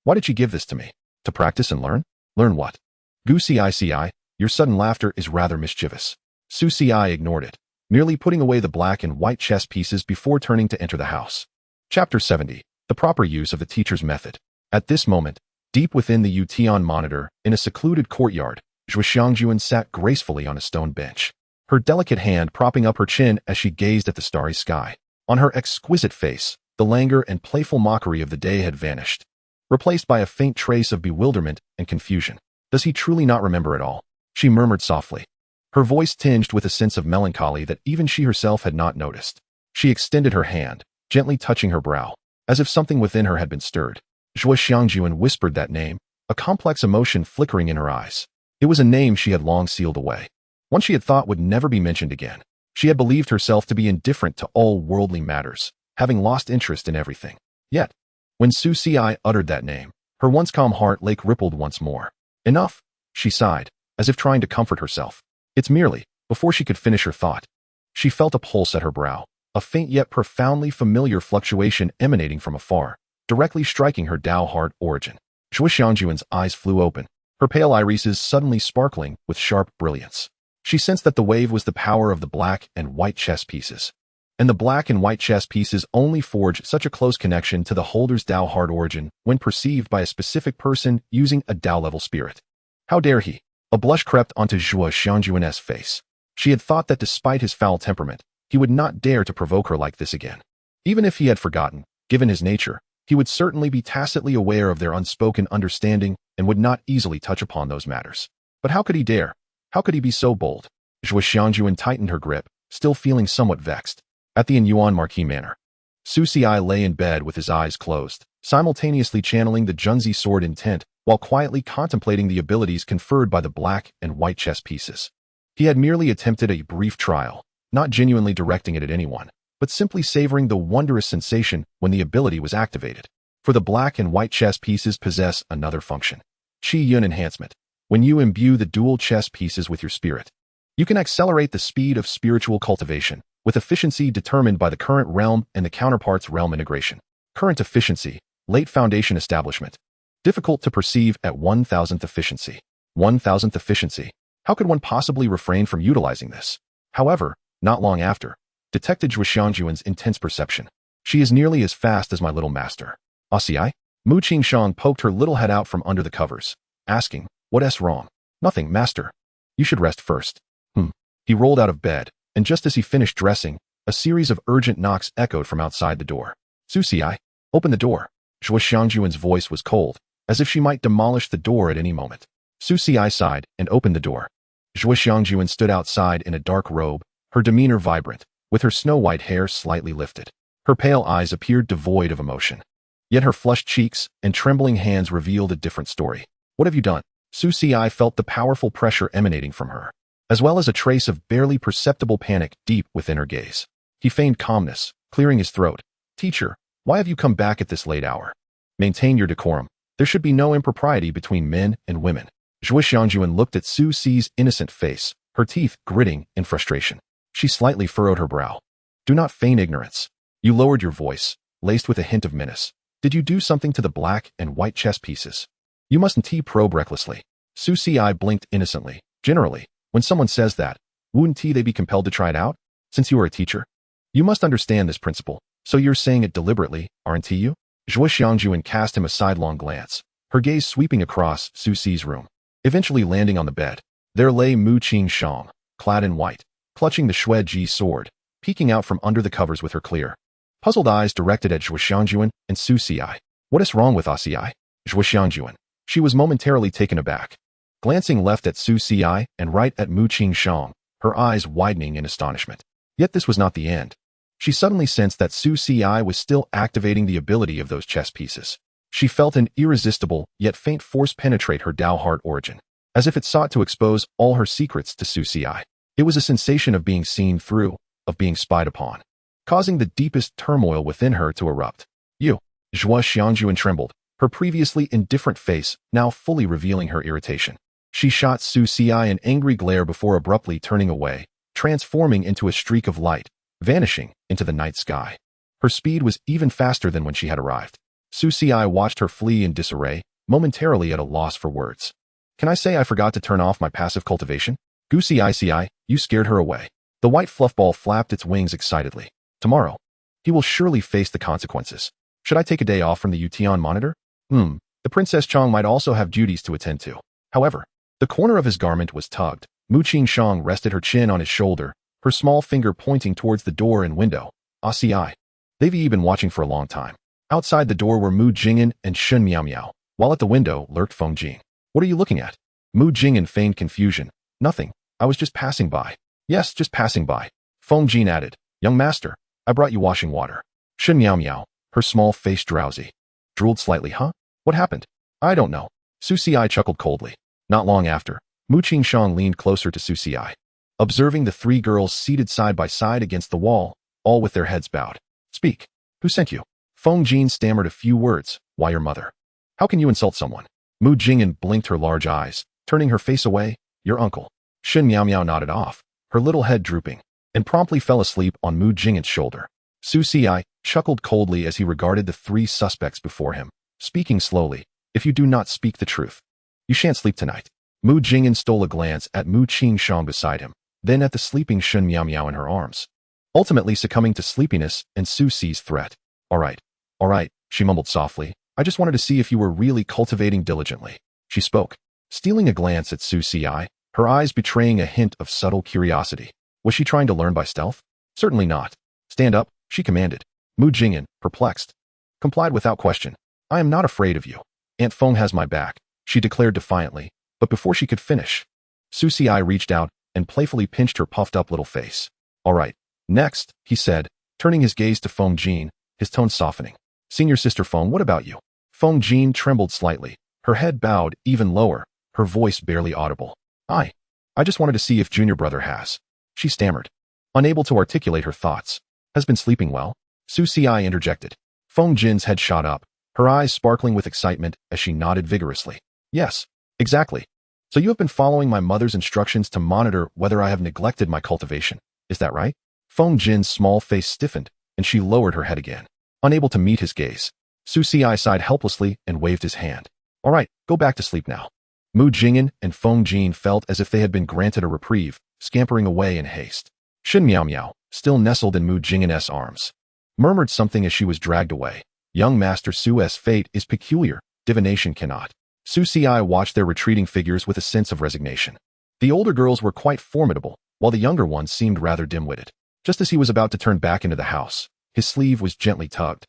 Why did you give this to me? To practice and learn? Learn what? Xici, your sudden laughter is rather mischievous. Su Xi ignored it, merely putting away the black and white chess pieces before turning to enter the house. Chapter 70. The proper use of the teacher's method. At this moment, deep within the Yution monitor, in a secluded courtyard, Xianxian sat gracefully on a stone bench, her delicate hand propping up her chin as she gazed at the starry sky. On her exquisite face, the languor and playful mockery of the day had vanished, replaced by a faint trace of bewilderment and confusion. Does he truly not remember it all? She murmured softly. her voice tinged with a sense of melancholy that even she herself had not noticed. She extended her hand, gently touching her brow, as if something within her had been stirred. Zhuo Xiangyuan whispered that name, a complex emotion flickering in her eyes. It was a name she had long sealed away, one she had thought would never be mentioned again. She had believed herself to be indifferent to all worldly matters, having lost interest in everything. Yet, when Su Ci uttered that name, her once calm heart lake rippled once more. Enough, she sighed, as if trying to comfort herself. It's merely, before she could finish her thought, she felt a pulse at her brow, a faint yet profoundly familiar fluctuation emanating from afar, directly striking her Dao heart origin. Zhuo Xiangyuan's eyes flew open, her pale irises suddenly sparkling with sharp brilliance. She sensed that the wave was the power of the black and white chess pieces. And the black and white chess pieces only forge such a close connection to the holder's Dao heart origin when perceived by a specific person using a Dao-level spirit. How dare he? A blush crept onto Zhuo Xiangyuan's face. She had thought that despite his foul temperament, he would not dare to provoke her like this again. Even if he had forgotten, given his nature, he would certainly be tacitly aware of their unspoken understanding and would not easily touch upon those matters. But how could he dare? How could he be so bold? Zhuo Xiangyuan tightened her grip, still feeling somewhat vexed. At the Yuan Marquis Manor, Su Ci lay in bed with his eyes closed, simultaneously channeling the Junzi sword intent while quietly contemplating the abilities conferred by the black and white chess pieces. He had merely attempted a brief trial, not genuinely directing it at anyone, but simply savoring the wondrous sensation when the ability was activated. For the black and white chess pieces possess another function. Qi Yun enhancement. When you imbue the dual chess pieces with your spirit, you can accelerate the speed of spiritual cultivation, with efficiency determined by the current realm and the counterpart's realm integration. Current efficiency, late foundation establishment. Difficult to perceive at 1,000th efficiency. 1,000th efficiency. How could one possibly refrain from utilizing this? However, not long after, detected Zhuo Xiangyuan's intense perception. She is nearly as fast as my little master. Ci? Mu Qingshang poked her little head out from under the covers, asking, what's wrong? Nothing, master. You should rest first. He rolled out of bed, and just as he finished dressing, a series of urgent knocks echoed from outside the door. Su Ci, open the door. Zhuo Xiangyuan's voice was cold, as if she might demolish the door at any moment. Su Ci sighed and opened the door. Zhuo Xiangyuan stood outside in a dark robe, her demeanor vibrant, with her snow-white hair slightly lifted. Her pale eyes appeared devoid of emotion. Yet her flushed cheeks and trembling hands revealed a different story. What have you done? Su Ci felt the powerful pressure emanating from her, as well as a trace of barely perceptible panic deep within her gaze. He feigned calmness, clearing his throat. Teacher, why have you come back at this late hour? Maintain your decorum. There should be no impropriety between men and women. Zhuo Xiangyuan looked at Su Ci's innocent face, her teeth gritting in frustration. She slightly furrowed her brow. Do not feign ignorance. You lowered your voice, laced with a hint of menace. Did you do something to the black and white chess pieces? You mustn't probe recklessly. Su Ci blinked innocently. Generally, when someone says that, wouldn't they be compelled to try it out? Since you are a teacher, you must understand this principle, so you're saying it deliberately, aren't you? Zhuo Xiangyuan cast him a sidelong glance, her gaze sweeping across Su Ci's room, eventually landing on the bed. There lay Mu Qingshang, clad in white, clutching the Shui Ji sword, peeking out from under the covers with her clear, puzzled eyes directed at Zhuo Xiangyuan and Su Ci. What is wrong with Ci? Zhuo Xiangyuan. She was momentarily taken aback, glancing left at Su Ci and right at Mu Qingshang, her eyes widening in astonishment. Yet this was not the end. She suddenly sensed that Su Ci was still activating the ability of those chess pieces. She felt an irresistible yet faint force penetrate her Dao heart origin, as if it sought to expose all her secrets to Su Ci. It was a sensation of being seen through, of being spied upon, causing the deepest turmoil within her to erupt. You. Zhuo Xiangyuan trembled, her previously indifferent face now fully revealing her irritation. She shot Su Ci an angry glare before abruptly turning away, transforming into a streak of light, vanishing into the night sky. Her speed was even faster than when she had arrived. Su Ci watched her flee in disarray, momentarily at a loss for words. Can I say I forgot to turn off my passive cultivation? Goosey Ici, you scared her away. The white fluffball flapped its wings excitedly. Tomorrow, he will surely face the consequences. Should I take a day off from the Yutian monitor? The Princess Chong might also have duties to attend to. However, the corner of his garment was tugged. Mu Qingshang rested her chin on his shoulder, her small finger pointing towards the door and window. Ci. They've been watching for a long time. Outside the door were Mu Jing'an and Shun Miao Miao, while at the window lurked Feng Jing. What are you looking at? Mu Jing'an feigned confusion. Nothing. I was just passing by. Yes, just passing by. Feng Jin added. Young master, I brought you washing water. Xianxiaaudiobooks, her small face drowsy, drooled slightly. Huh? What happened? I don't know. Su Xi chuckled coldly. Not long after, Mu Qingshang leaned closer to Su Xi, observing the three girls seated side by side against the wall, all with their heads bowed. Speak. Who sent you? Feng Jin stammered a few words. Why your mother? How can you insult someone? Mu Jingyan blinked her large eyes, turning her face away. Your uncle. Xianxiaaudiobooks nodded off, her little head drooping, and promptly fell asleep on Mu Jingyan's shoulder. Su Xi chuckled coldly as he regarded the three suspects before him, speaking slowly. If you do not speak the truth, you shan't sleep tonight. Mu Jingyan stole a glance at Mu Qingshang beside him, then at the sleeping Xianxiaaudiobooks in her arms, ultimately succumbing to sleepiness and Su Xi's threat. All right, she mumbled softly. I just wanted to see if you were really cultivating diligently. She spoke, stealing a glance at Su Xi, her eyes betraying a hint of subtle curiosity. Was she trying to learn by stealth? Certainly not. Stand up, she commanded. Mu Jingyan, perplexed, complied without question. I am not afraid of you. Aunt Feng has my back, she declared defiantly, but before she could finish, Su Xi reached out and playfully pinched her puffed-up little face. All right, next, he said, turning his gaze to Feng Jin, his tone softening. Senior sister Feng, what about you? Feng Jin trembled slightly, her head bowed even lower, her voice barely audible. I just wanted to see if junior brother has. She stammered, unable to articulate her thoughts. Has been sleeping well? Su Xi interjected. Feng Jin's head shot up, her eyes sparkling with excitement as she nodded vigorously. Yes, exactly. So you have been following my mother's instructions to monitor whether I have neglected my cultivation. Is that right? Feng Jin's small face stiffened, and she lowered her head again, unable to meet his gaze. Su Xi sighed helplessly and waved his hand. All right, go back to sleep now. Mu Jingyan and Feng Jin felt as if they had been granted a reprieve, scampering away in haste. Xianxiaaudiobooks, still nestled in Mu Jingyan's arms, murmured something as she was dragged away. Young Master Su's fate is peculiar, divination cannot. Su Xi watched their retreating figures with a sense of resignation. The older girls were quite formidable, while the younger ones seemed rather dim-witted. Just as he was about to turn back into the house, his sleeve was gently tugged.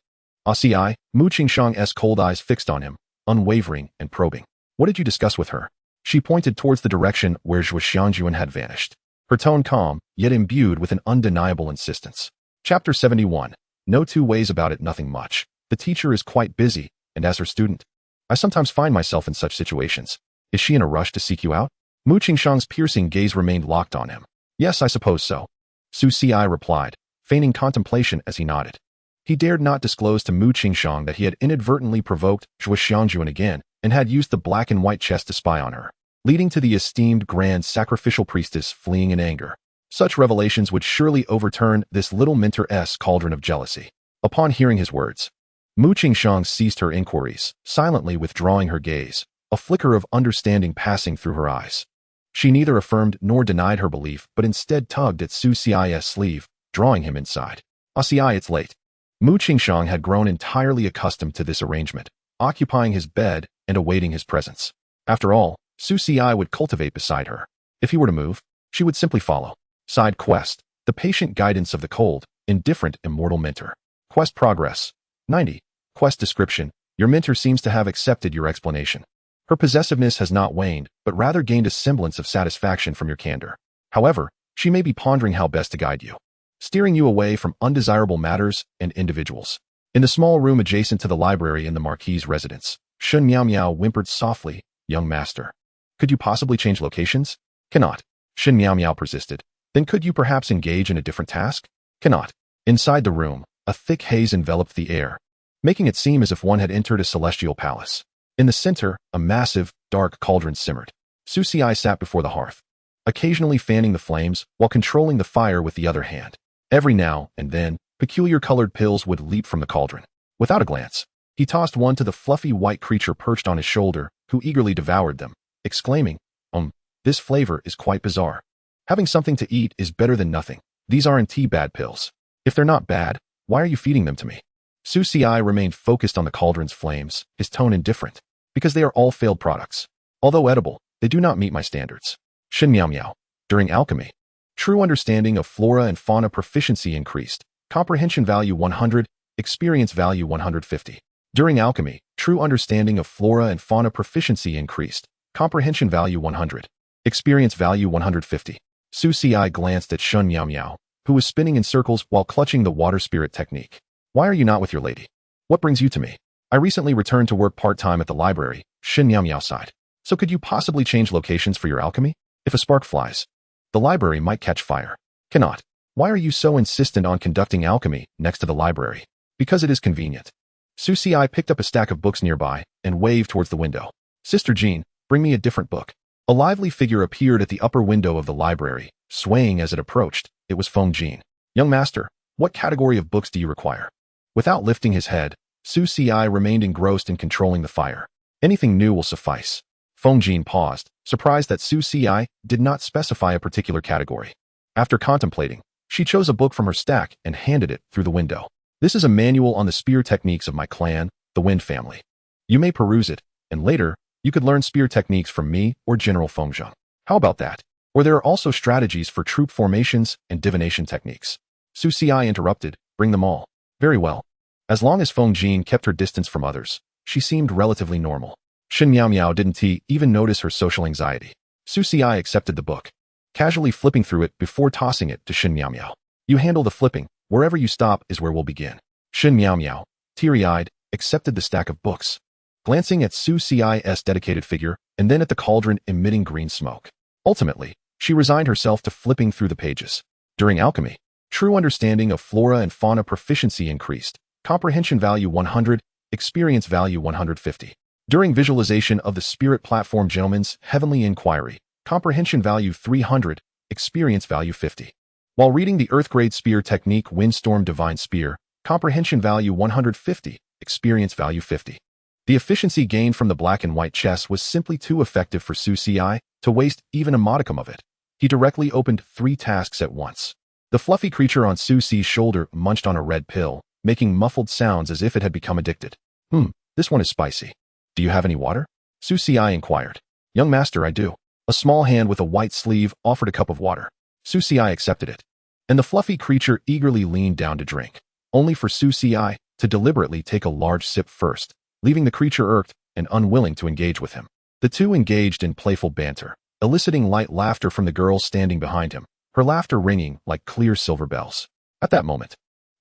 Ci, Mu Qingshang's cold eyes fixed on him, unwavering and probing. What did you discuss with her? She pointed towards the direction where Zhuo Xianjuan had vanished, her tone calm, yet imbued with an undeniable insistence. Chapter 71. No two ways about it, nothing much. The teacher is quite busy, and as her student, I sometimes find myself in such situations. Is she in a rush to seek you out? Mu Qingshang's piercing gaze remained locked on him. Yes, I suppose so. Su Xi replied, feigning contemplation as he nodded. He dared not disclose to Mu Qingshang that he had inadvertently provoked Zhuo Xianjuan again and had used the black and white chest to spy on her, leading to the esteemed grand sacrificial priestess fleeing in anger. Such revelations would surely overturn this little mentor's cauldron of jealousy. Upon hearing his words, Mu Qingshang ceased her inquiries, silently withdrawing her gaze, a flicker of understanding passing through her eyes. She neither affirmed nor denied her belief, but instead tugged at Su Xi's sleeve, drawing him inside. Ci, it's late. Mu Qingshang had grown entirely accustomed to this arrangement, occupying his bed and awaiting his presence. After all, Su Xi would cultivate beside her. If he were to move, she would simply follow. Side quest, the patient guidance of the cold, indifferent immortal mentor. Quest progress, 90. Quest description, your mentor seems to have accepted your explanation. Her possessiveness has not waned, but rather gained a semblance of satisfaction from your candor. However, she may be pondering how best to guide you, steering you away from undesirable matters and individuals. In the small room adjacent to the library in the Marquis's residence, Xianxiaaudiobooks whimpered softly, young master. Could you possibly change locations? Cannot. Xianxiaaudiobooks persisted. Then could you perhaps engage in a different task? Cannot. Inside the room, a thick haze enveloped the air, making it seem as if one had entered a celestial palace. In the center, a massive, dark cauldron simmered. Su Xi sat before the hearth, occasionally fanning the flames while controlling the fire with the other hand. Every now and then, peculiar colored pills would leap from the cauldron. Without a glance, he tossed one to the fluffy white creature perched on his shoulder, who eagerly devoured them, exclaiming, this flavor is quite bizarre. Having something to eat is better than nothing. These aren't bad pills. If they're not bad, why are you feeding them to me? Su Xi remained focused on the cauldron's flames, his tone indifferent. Because they are all failed products. Although edible, they do not meet my standards. Xianxiaaudiobooks. During alchemy, true understanding of flora and fauna proficiency increased. Comprehension value 100, experience value 150. During alchemy, true understanding of flora and fauna proficiency increased. Comprehension value 100. Experience value 150. Su Xi glanced at Shun Miao Miao, who was spinning in circles while clutching the water spirit technique. Why are you not with your lady? What brings you to me? I recently returned to work part-time at the library, Shin Miao Miao sighed. So could you possibly change locations for your alchemy? If a spark flies, the library might catch fire. Cannot. Why are you so insistent on conducting alchemy next to the library? Because it is convenient. Su Xi picked up a stack of books nearby and waved towards the window. Sister Jean, bring me a different book. A lively figure appeared at the upper window of the library, swaying as it approached. It was Feng Jin. Young master, what category of books do you require? Without lifting his head, Su Xi remained engrossed in controlling the fire. Anything new will suffice. Feng Jin paused, surprised that Su Xi did not specify a particular category. After contemplating, she chose a book from her stack and handed it through the window. This is a manual on the spear techniques of my clan, the Wind family. You may peruse it, and later, you could learn spear techniques from me or General Fengzheng. How about that? Or there are also strategies for troop formations and divination techniques. Su Xi interrupted, bring them all. Very well. As long as Feng Jin kept her distance from others, she seemed relatively normal. Shin Miao Miao didn't even notice her social anxiety. Su Xi accepted the book, casually flipping through it before tossing it to Shin Miao Miao. You handle the flipping. Wherever you stop is where we'll begin. Shin Miao Miao, teary-eyed, accepted the stack of books, glancing at Su Xi's dedicated figure and then at the cauldron emitting green smoke. Ultimately, she resigned herself to flipping through the pages. During alchemy, true understanding of flora and fauna proficiency increased. Comprehension value 100, experience value 150. During visualization of the spirit platform gentleman's heavenly inquiry, comprehension value 300, experience value 50. While reading the Earth-grade spear technique Windstorm Divine Spear, comprehension value 150, experience value 50. The efficiency gained from the black and white chess was simply too effective for Su Xi to waste even a modicum of it. He directly opened 3 tasks at once. The fluffy creature on Su Xi's shoulder munched on a red pill, making muffled sounds as if it had become addicted. This one is spicy. Do you have any water? Su Xi inquired. Young master, I do. A small hand with a white sleeve offered a cup of water. Su Xi accepted it, and the fluffy creature eagerly leaned down to drink, only for Su Xi to deliberately take a large sip first, leaving the creature irked and unwilling to engage with him. The two engaged in playful banter, eliciting light laughter from the girl standing behind him, her laughter ringing like clear silver bells. At that moment,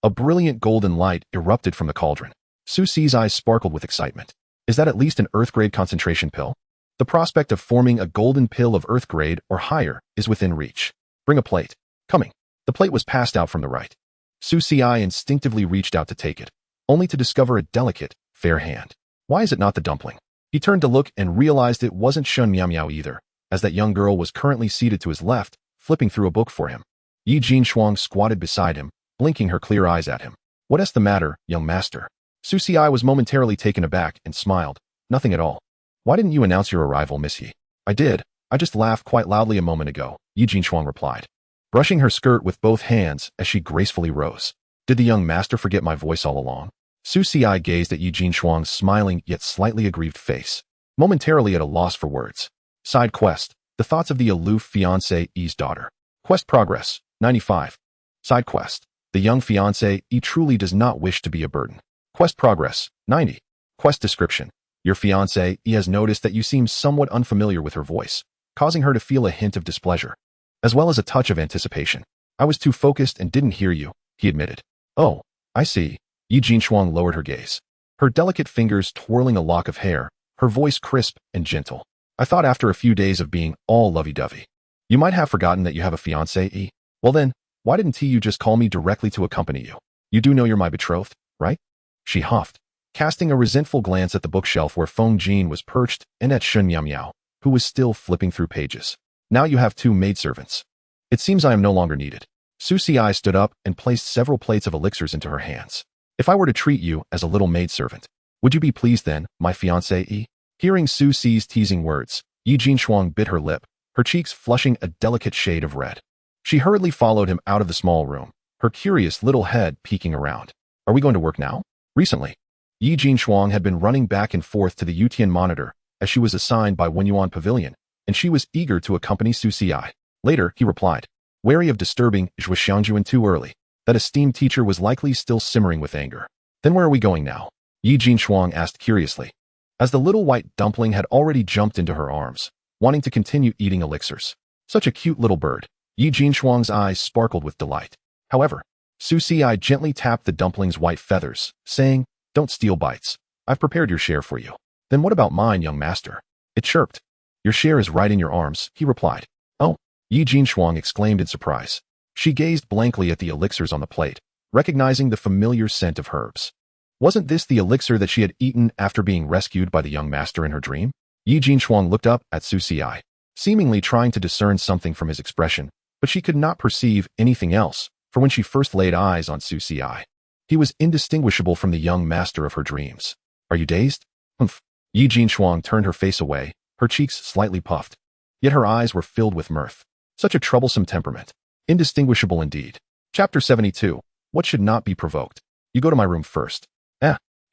a brilliant golden light erupted from the cauldron. Su Xi's eyes sparkled with excitement. Is that at least an Earth-grade concentration pill? The prospect of forming a golden pill of Earth-grade or higher is within reach. Bring a plate. Coming. The plate was passed out from the right. Su Xi instinctively reached out to take it, only to discover a delicate, fair hand. Why is it not the dumpling? He turned to look and realized it wasn't Shun Miao Miao either, as that young girl was currently seated to his left, flipping through a book for him. Yi Jinshuang squatted beside him, blinking her clear eyes at him. What is the matter, young master? Su Xi was momentarily taken aback and smiled. Nothing at all. Why didn't you announce your arrival, Miss Yi? I did. I just laughed quite loudly a moment ago, Yi Jinshuang replied, brushing her skirt with both hands as she gracefully rose. Did the young master forget my voice all along? Su Xi gazed at Yi Jinshuang's smiling yet slightly aggrieved face, momentarily at a loss for words. Side quest. The thoughts of the aloof fiancé's daughter. Quest progress, 95. Side quest. The young fiancé truly does not wish to be a burden. Quest progress, 90. Quest description. Your fiancé has noticed that you seem somewhat unfamiliar with her voice, causing her to feel a hint of displeasure, as well as a touch of anticipation. I was too focused and didn't hear you, he admitted. Oh, I see. Yi Jinshuang lowered her gaze, her delicate fingers twirling a lock of hair, her voice crisp and gentle. I thought after a few days of being all lovey-dovey, you might have forgotten that you have a fiancé. Well then, why didn't you just call me directly to accompany you? You do know you're my betrothed, right? She huffed, casting a resentful glance at the bookshelf where Feng Jin was perched and at Shun Miao Miao, who was still flipping through pages. Now you have 2 maidservants. It seems I am no longer needed. Su Xi stood up and placed several plates of elixirs into her hands. If I were to treat you as a little maidservant, would you be pleased then, my fiancé? Hearing Su Xi's teasing words, Yi Jinshuang bit her lip, her cheeks flushing a delicate shade of red. She hurriedly followed him out of the small room, her curious little head peeking around. Are we going to work now? Recently, Yi Jinshuang had been running back and forth to the Yutian monitor, as she was assigned by Wenyuan Pavilion, and she was eager to accompany Su Xi. Later, he replied, wary of disturbing Zhuo Xiangjuan too early, that esteemed teacher was likely still simmering with anger. Then where are we going now? Yi Jinshuang asked curiously, as the little white dumpling had already jumped into her arms, wanting to continue eating elixirs. Such a cute little bird. Yi Jinshuang's eyes sparkled with delight. However, Su Si gently tapped the dumpling's white feathers, saying, "Don't steal bites. I've prepared your share for you." "Then what about mine, young master?" It chirped. "Your share is right in your arms," he replied. "Oh," Yi Jinshuang exclaimed in surprise. She gazed blankly at the elixirs on the plate, recognizing the familiar scent of herbs. Wasn't this the elixir that she had eaten after being rescued by the young master in her dream? Yi Jinshuang looked up at Su Si, seemingly trying to discern something from his expression, but she could not perceive anything else, for when she first laid eyes on Su Si, he was indistinguishable from the young master of her dreams. "Are you dazed?" "Humph." Yi Jinshuang turned her face away, her cheeks slightly puffed. Yet her eyes were filled with mirth. Such a troublesome temperament. Indistinguishable indeed. Chapter 72. What should not be provoked? You go to my room first.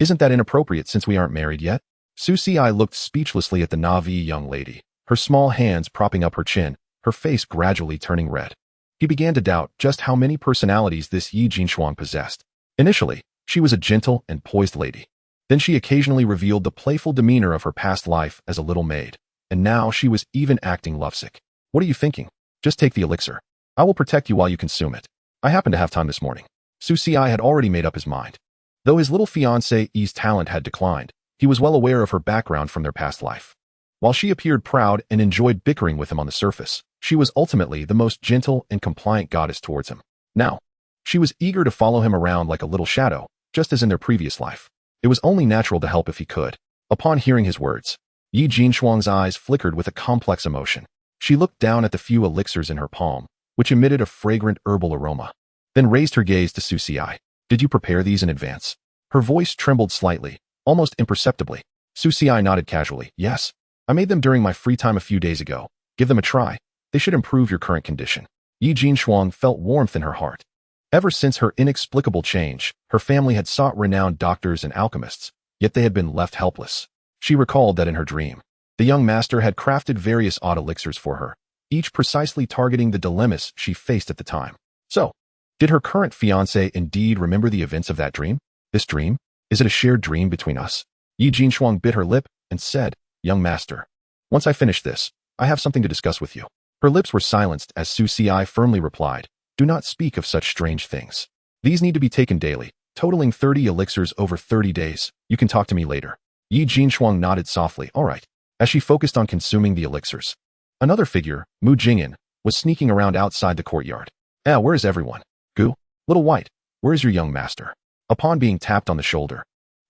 Isn't that inappropriate since we aren't married yet? Su Si looked speechlessly at the Na'vi young lady, her small hands propping up her chin, her face gradually turning red. He began to doubt just how many personalities this Yi Jinshuang possessed. Initially, she was a gentle and poised lady. Then she occasionally revealed the playful demeanor of her past life as a little maid, and now she was even acting lovesick. "What are you thinking? Just take the elixir. I will protect you while you consume it. I happen to have time this morning." Su Si had already made up his mind. Though his little fiancée's talent had declined, he was well aware of her background from their past life. While she appeared proud and enjoyed bickering with him on the surface, she was ultimately the most gentle and compliant goddess towards him. Now, she was eager to follow him around like a little shadow, just as in their previous life. It was only natural to help if he could. Upon hearing his words, Yi Jinshuang's eyes flickered with a complex emotion. She looked down at the few elixirs in her palm, which emitted a fragrant herbal aroma, then raised her gaze to Su Si. "Did you prepare these in advance?" Her voice trembled slightly, almost imperceptibly. Su Si nodded casually. "Yes. I made them during my free time a few days ago. Give them a try. They should improve your current condition." Yi Jinshuang felt warmth in her heart. Ever since her inexplicable change, her family had sought renowned doctors and alchemists, yet they had been left helpless. She recalled that in her dream, the young master had crafted various odd elixirs for her, each precisely targeting the dilemmas she faced at the time. So, did her current fiancé indeed remember the events of that dream? This dream? Is it a shared dream between us? Yi Jinshuang bit her lip and said, "Young master, once I finish this, I have something to discuss with you." Her lips were silenced as Su Si firmly replied, "Do not speak of such strange things. These need to be taken daily, totaling 30 elixirs over 30 days. You can talk to me later." Yi Jinshuang nodded softly, "All right," as she focused on consuming the elixirs. Another figure, Mu Jing'an, was sneaking around outside the courtyard. Where is everyone?" "Gu, little white, where is your young master?" Upon being tapped on the shoulder,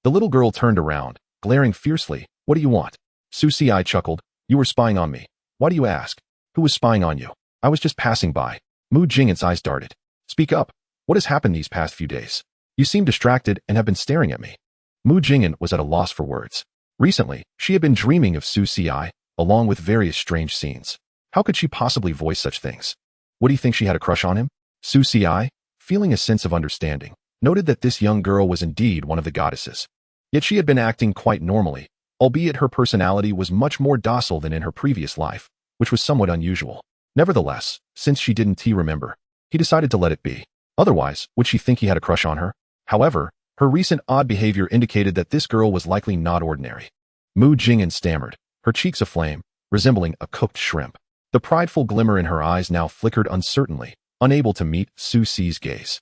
the little girl turned around, glaring fiercely. "What do you want?" Su Si chuckled. "You were spying on me. Why do you ask? Who was spying on you?" "I was just passing by." Mu Jing'an's eyes darted. "Speak up. What has happened these past few days? You seem distracted and have been staring at me." Mu Jing'an was at a loss for words. Recently, she had been dreaming of Su Si, along with various strange scenes. How could she possibly voice such things? Would he think she had a crush on him? Su Si, feeling a sense of understanding, noted that this young girl was indeed one of the goddesses. Yet she had been acting quite normally, albeit her personality was much more docile than in her previous life, which was somewhat unusual. Nevertheless, since she didn't remember, he decided to let it be. Otherwise, would she think he had a crush on her? However, her recent odd behavior indicated that this girl was likely not ordinary. Mu Jing'an stammered, her cheeks aflame, resembling a cooked shrimp. The prideful glimmer in her eyes now flickered uncertainly, unable to meet Su Si's gaze.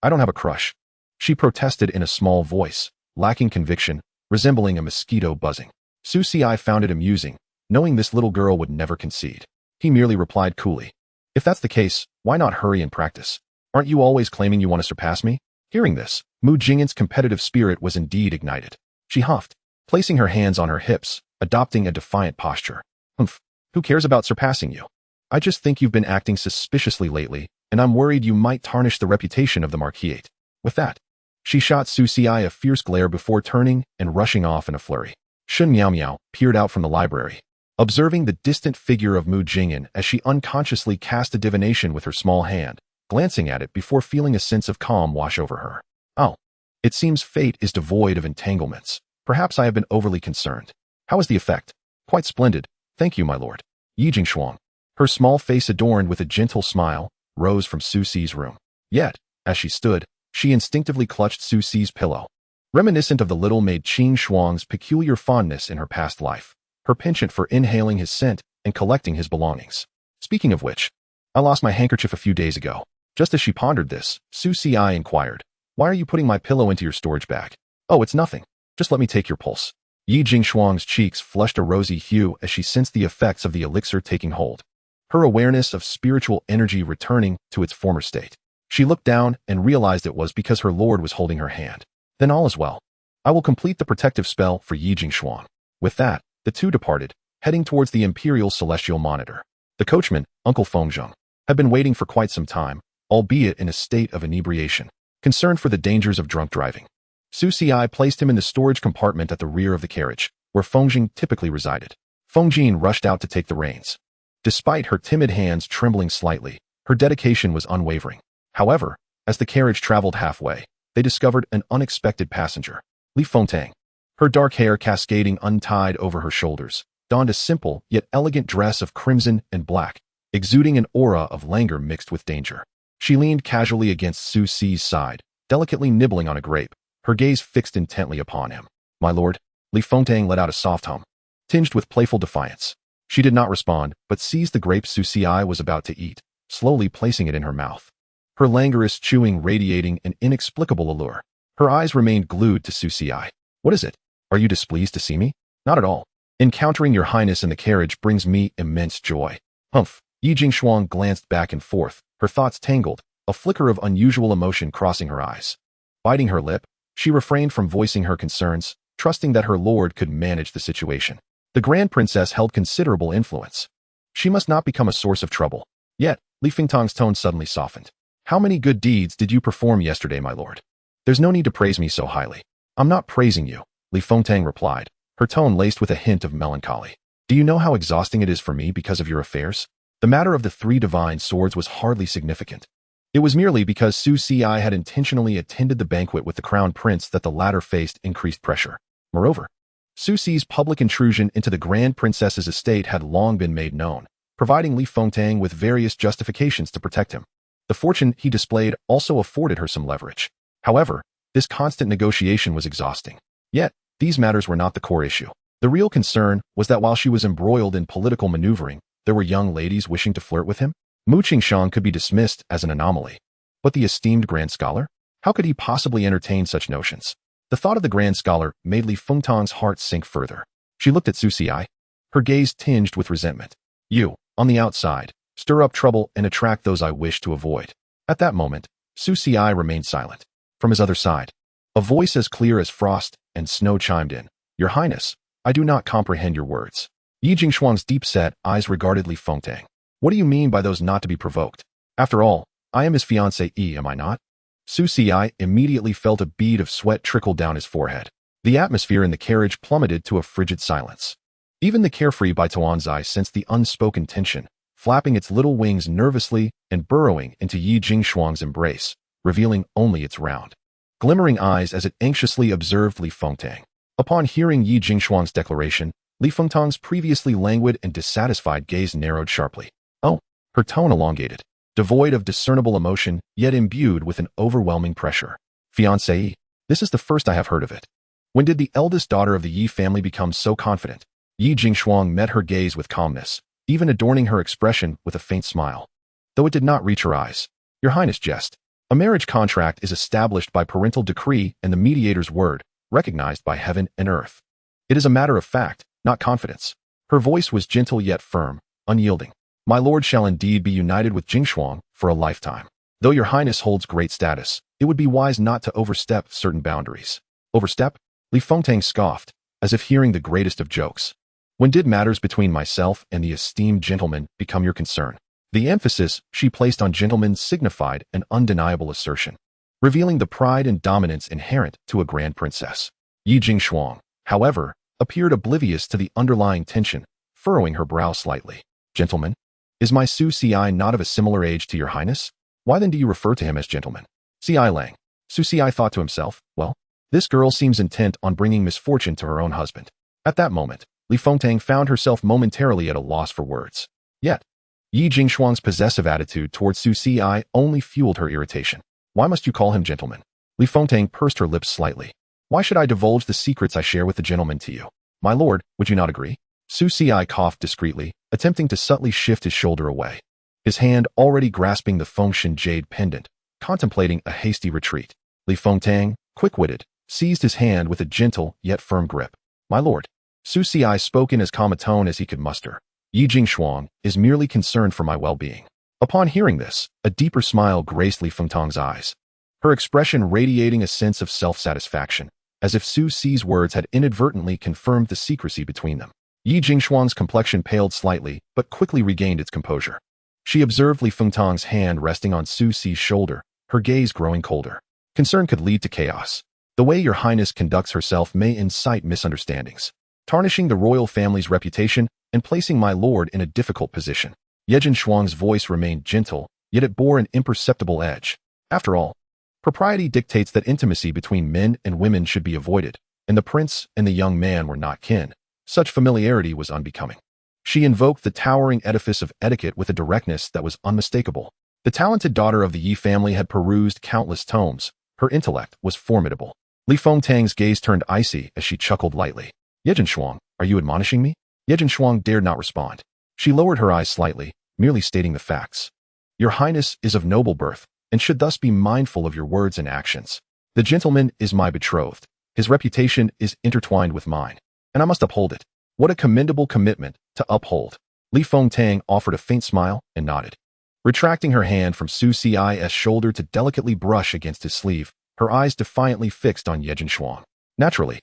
I don't have a crush," she protested in a small voice, lacking conviction, resembling a mosquito buzzing. Su Si found it amusing, knowing this little girl would never concede. He merely replied coolly, "If that's the case, why not hurry and practice? Aren't you always claiming you want to surpass me?" Hearing this, Mu Jing'an's competitive spirit was indeed ignited. She huffed, placing her hands on her hips, adopting a defiant posture. "Humph, who cares about surpassing you? I just think you've been acting suspiciously lately, and I'm worried you might tarnish the reputation of the marquise." With that, she shot Su Si a fierce glare before turning and rushing off in a flurry. Shun Miao Miao peered out from the library, observing the distant figure of Mu Jing'an as she unconsciously cast a divination with her small hand, glancing at it before feeling a sense of calm wash over her. "Oh, it seems fate is devoid of entanglements. Perhaps I have been overly concerned. How is the effect?" "Quite splendid, thank you, my lord." Yi Jinshuang, her small face adorned with a gentle smile, rose from Su Si's room. Yet, as she stood, she instinctively clutched Su Si's pillow. Reminiscent of the little maid Qing Shuang's peculiar fondness in her past life, her penchant for inhaling his scent and collecting his belongings. Speaking of which, I lost my handkerchief a few days ago. Just as she pondered this, Su Ci inquired, "Why are you putting my pillow into your storage bag?" "Oh, it's nothing. Just let me take your pulse." Yi Jingshuang's cheeks flushed a rosy hue as she sensed the effects of the elixir taking hold, her awareness of spiritual energy returning to its former state. She looked down and realized it was because her lord was holding her hand. "Then all is well. I will complete the protective spell for Yi Jingshuang." With that, the two departed, heading towards the Imperial Celestial Monitor. The coachman, Uncle Fengzheng, had been waiting for quite some time, albeit in a state of inebriation, concerned for the dangers of drunk driving. Su Ci placed him in the storage compartment at the rear of the carriage, where Fengjing typically resided. Fengjing rushed out to take the reins. Despite her timid hands trembling slightly, her dedication was unwavering. However, as the carriage traveled halfway, they discovered an unexpected passenger, Li Fengtang. Her dark hair cascading untied over her shoulders, donned a simple yet elegant dress of crimson and black, exuding an aura of languor mixed with danger. She leaned casually against Su Ci's side, delicately nibbling on a grape, her gaze fixed intently upon him. "My lord," Li Fengtang let out a soft hum, tinged with playful defiance. She did not respond, but seized the grape Su Ci was about to eat, slowly placing it in her mouth. Her languorous chewing radiating an inexplicable allure. Her eyes remained glued to Su Ci. "What is it? Are you displeased to see me?" "Not at all. Encountering your highness in the carriage brings me immense joy." "Humph." Yi Jingshuang glanced back and forth, her thoughts tangled, a flicker of unusual emotion crossing her eyes. Biting her lip, she refrained from voicing her concerns, trusting that her lord could manage the situation. The Grand Princess held considerable influence. She must not become a source of trouble. Yet, Li Fengtang's tone suddenly softened. "How many good deeds did you perform yesterday, my lord? There's no need to praise me so highly." "I'm not praising you," Li Fengtang replied, her tone laced with a hint of melancholy. "Do you know how exhausting it is for me because of your affairs?" The matter of the 3 divine swords was hardly significant. It was merely because Su Ci had intentionally attended the banquet with the crown prince that the latter faced increased pressure. Moreover, Su Ci's public intrusion into the Grand Princess's estate had long been made known, providing Li Fengtang with various justifications to protect him. The fortune he displayed also afforded her some leverage. However, this constant negotiation was exhausting. Yet, these matters were not the core issue. The real concern was that while she was embroiled in political maneuvering, there were young ladies wishing to flirt with him. Mu Qingshan could be dismissed as an anomaly. But the esteemed Grand Scholar? How could he possibly entertain such notions? The thought of the Grand Scholar made Li Fengtang's heart sink further. She looked at Su Ci, her gaze tinged with resentment. "You, on the outside, stir up trouble and attract those I wish to avoid." At that moment, Su Ci remained silent. From his other side, a voice as clear as frost and snow chimed in. "Your Highness, I do not comprehend your words." Yi Jingshuang's deep-set eyes regarded Li Fengtang. "What do you mean by those not to be provoked? After all, I am his fiancée, am I not?" Su Ci immediately felt a bead of sweat trickle down his forehead. The atmosphere in the carriage plummeted to a frigid silence. Even the carefree Bai Tuanzai sensed the unspoken tension, flapping its little wings nervously and burrowing into Yi Jingshuang's embrace, revealing only its round, glimmering eyes as it anxiously observed Li Fengtang. Upon hearing Yi Jingshuang's declaration, Li Fengtang's previously languid and dissatisfied gaze narrowed sharply. "Oh," her tone elongated, devoid of discernible emotion, yet imbued with an overwhelming pressure. "Fiancée? This is the first I have heard of it. When did the eldest daughter of the Yi family become so confident?" Yi Jingshuang met her gaze with calmness, even adorning her expression with a faint smile, though it did not reach her eyes. "Your Highness jest. A marriage contract is established by parental decree and the mediator's word, recognized by heaven and earth. It is a matter of fact, not confidence." Her voice was gentle yet firm, unyielding. "My lord shall indeed be united with Jingshuang for a lifetime. Though your Highness holds great status, it would be wise not to overstep certain boundaries." "Overstep?" Li Fengtang scoffed, as if hearing the greatest of jokes. "When did matters between myself and the esteemed gentleman become your concern?" The emphasis she placed on gentleman signified an undeniable assertion, revealing the pride and dominance inherent to a grand princess. Yi Jingshuang, however, appeared oblivious to the underlying tension, furrowing her brow slightly. "Gentleman? Is my Su Ci not of a similar age to your Highness? Why then do you refer to him as gentleman?" Ci Lang. Su Ci thought to himself, well, this girl seems intent on bringing misfortune to her own husband. At that moment, Li Fengtang found herself momentarily at a loss for words. Yet, Yi Jingshuang's possessive attitude towards Su Ci only fueled her irritation. "Why must you call him gentleman?" Li Fengtang pursed her lips slightly. "Why should I divulge the secrets I share with the gentleman to you? My lord, would you not agree?" Su Ci coughed discreetly, attempting to subtly shift his shoulder away, his hand already grasping the Fengshen jade pendant, contemplating a hasty retreat. Li Fengtang, quick-witted, seized his hand with a gentle yet firm grip. My lord, Su Ci spoke in as calm a tone as he could muster. Yi Jingshuang is merely concerned for my well-being. Upon hearing this, a deeper smile graced Li Fengtang's eyes, her expression radiating a sense of self-satisfaction, as if Su Ci's words had inadvertently confirmed the secrecy between them. Yi Jingshuang's complexion paled slightly, but quickly regained its composure. She observed Li Fengtang's hand resting on Su Ci's shoulder, her gaze growing colder. Concern could lead to chaos. The way your highness conducts herself may incite misunderstandings, tarnishing the royal family's reputation and placing my lord in a difficult position. Yejin Shuang's voice remained gentle, yet it bore an imperceptible edge. After all, propriety dictates that intimacy between men and women should be avoided, and the prince and the young man were not kin. Such familiarity was unbecoming. She invoked the towering edifice of etiquette with a directness that was unmistakable. The talented daughter of the Yi family had perused countless tomes. Her intellect was formidable. Li Fengtang's gaze turned icy as she chuckled lightly. Yejin Shuang, are you admonishing me? Yejin Shuang dared not respond. She lowered her eyes slightly, merely stating the facts. Your highness is of noble birth, and should thus be mindful of your words and actions. The gentleman is my betrothed. His reputation is intertwined with mine, and I must uphold it. What a commendable commitment to uphold. Li Fengtang offered a faint smile and nodded. Retracting her hand from Su Ci's shoulder to delicately brush against his sleeve, her eyes defiantly fixed on Yejin Shuang. Naturally,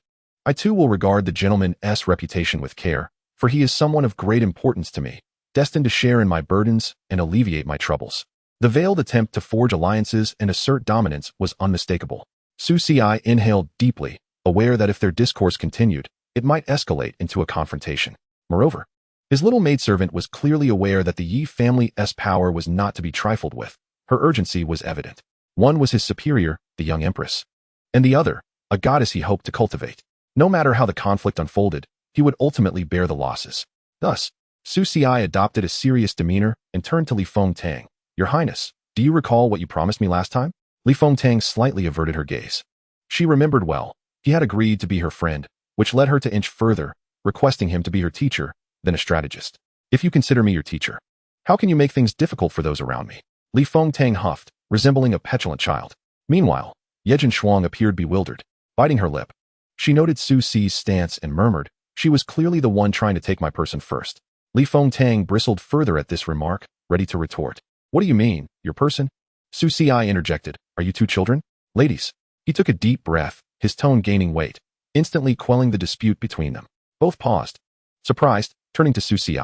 I too will regard the gentleman's reputation with care, for he is someone of great importance to me, destined to share in my burdens and alleviate my troubles. The veiled attempt to forge alliances and assert dominance was unmistakable. Su Ci inhaled deeply, aware that if their discourse continued, it might escalate into a confrontation. Moreover, his little maidservant was clearly aware that the Yi family's power was not to be trifled with. Her urgency was evident. One was his superior, the young Empress, and the other, a goddess he hoped to cultivate. No matter how the conflict unfolded, he would ultimately bear the losses. Thus, Su Ci adopted a serious demeanor and turned to Li Fengtang. Your Highness, do you recall what you promised me last time? Li Fengtang slightly averted her gaze. She remembered well. He had agreed to be her friend, which led her to inch further, requesting him to be her teacher, then a strategist. If you consider me your teacher, how can you make things difficult for those around me? Li Fengtang huffed, resembling a petulant child. Meanwhile, Yejin Shuang appeared bewildered, biting her lip. She noted Su Ci's stance and murmured, she was clearly the one trying to take my person first. Li Fengtang bristled further at this remark, ready to retort. What do you mean, your person? Su Ci interjected, are you two children? Ladies. He took a deep breath, his tone gaining weight, instantly quelling the dispute between them. Both paused, surprised, turning to Su Ci.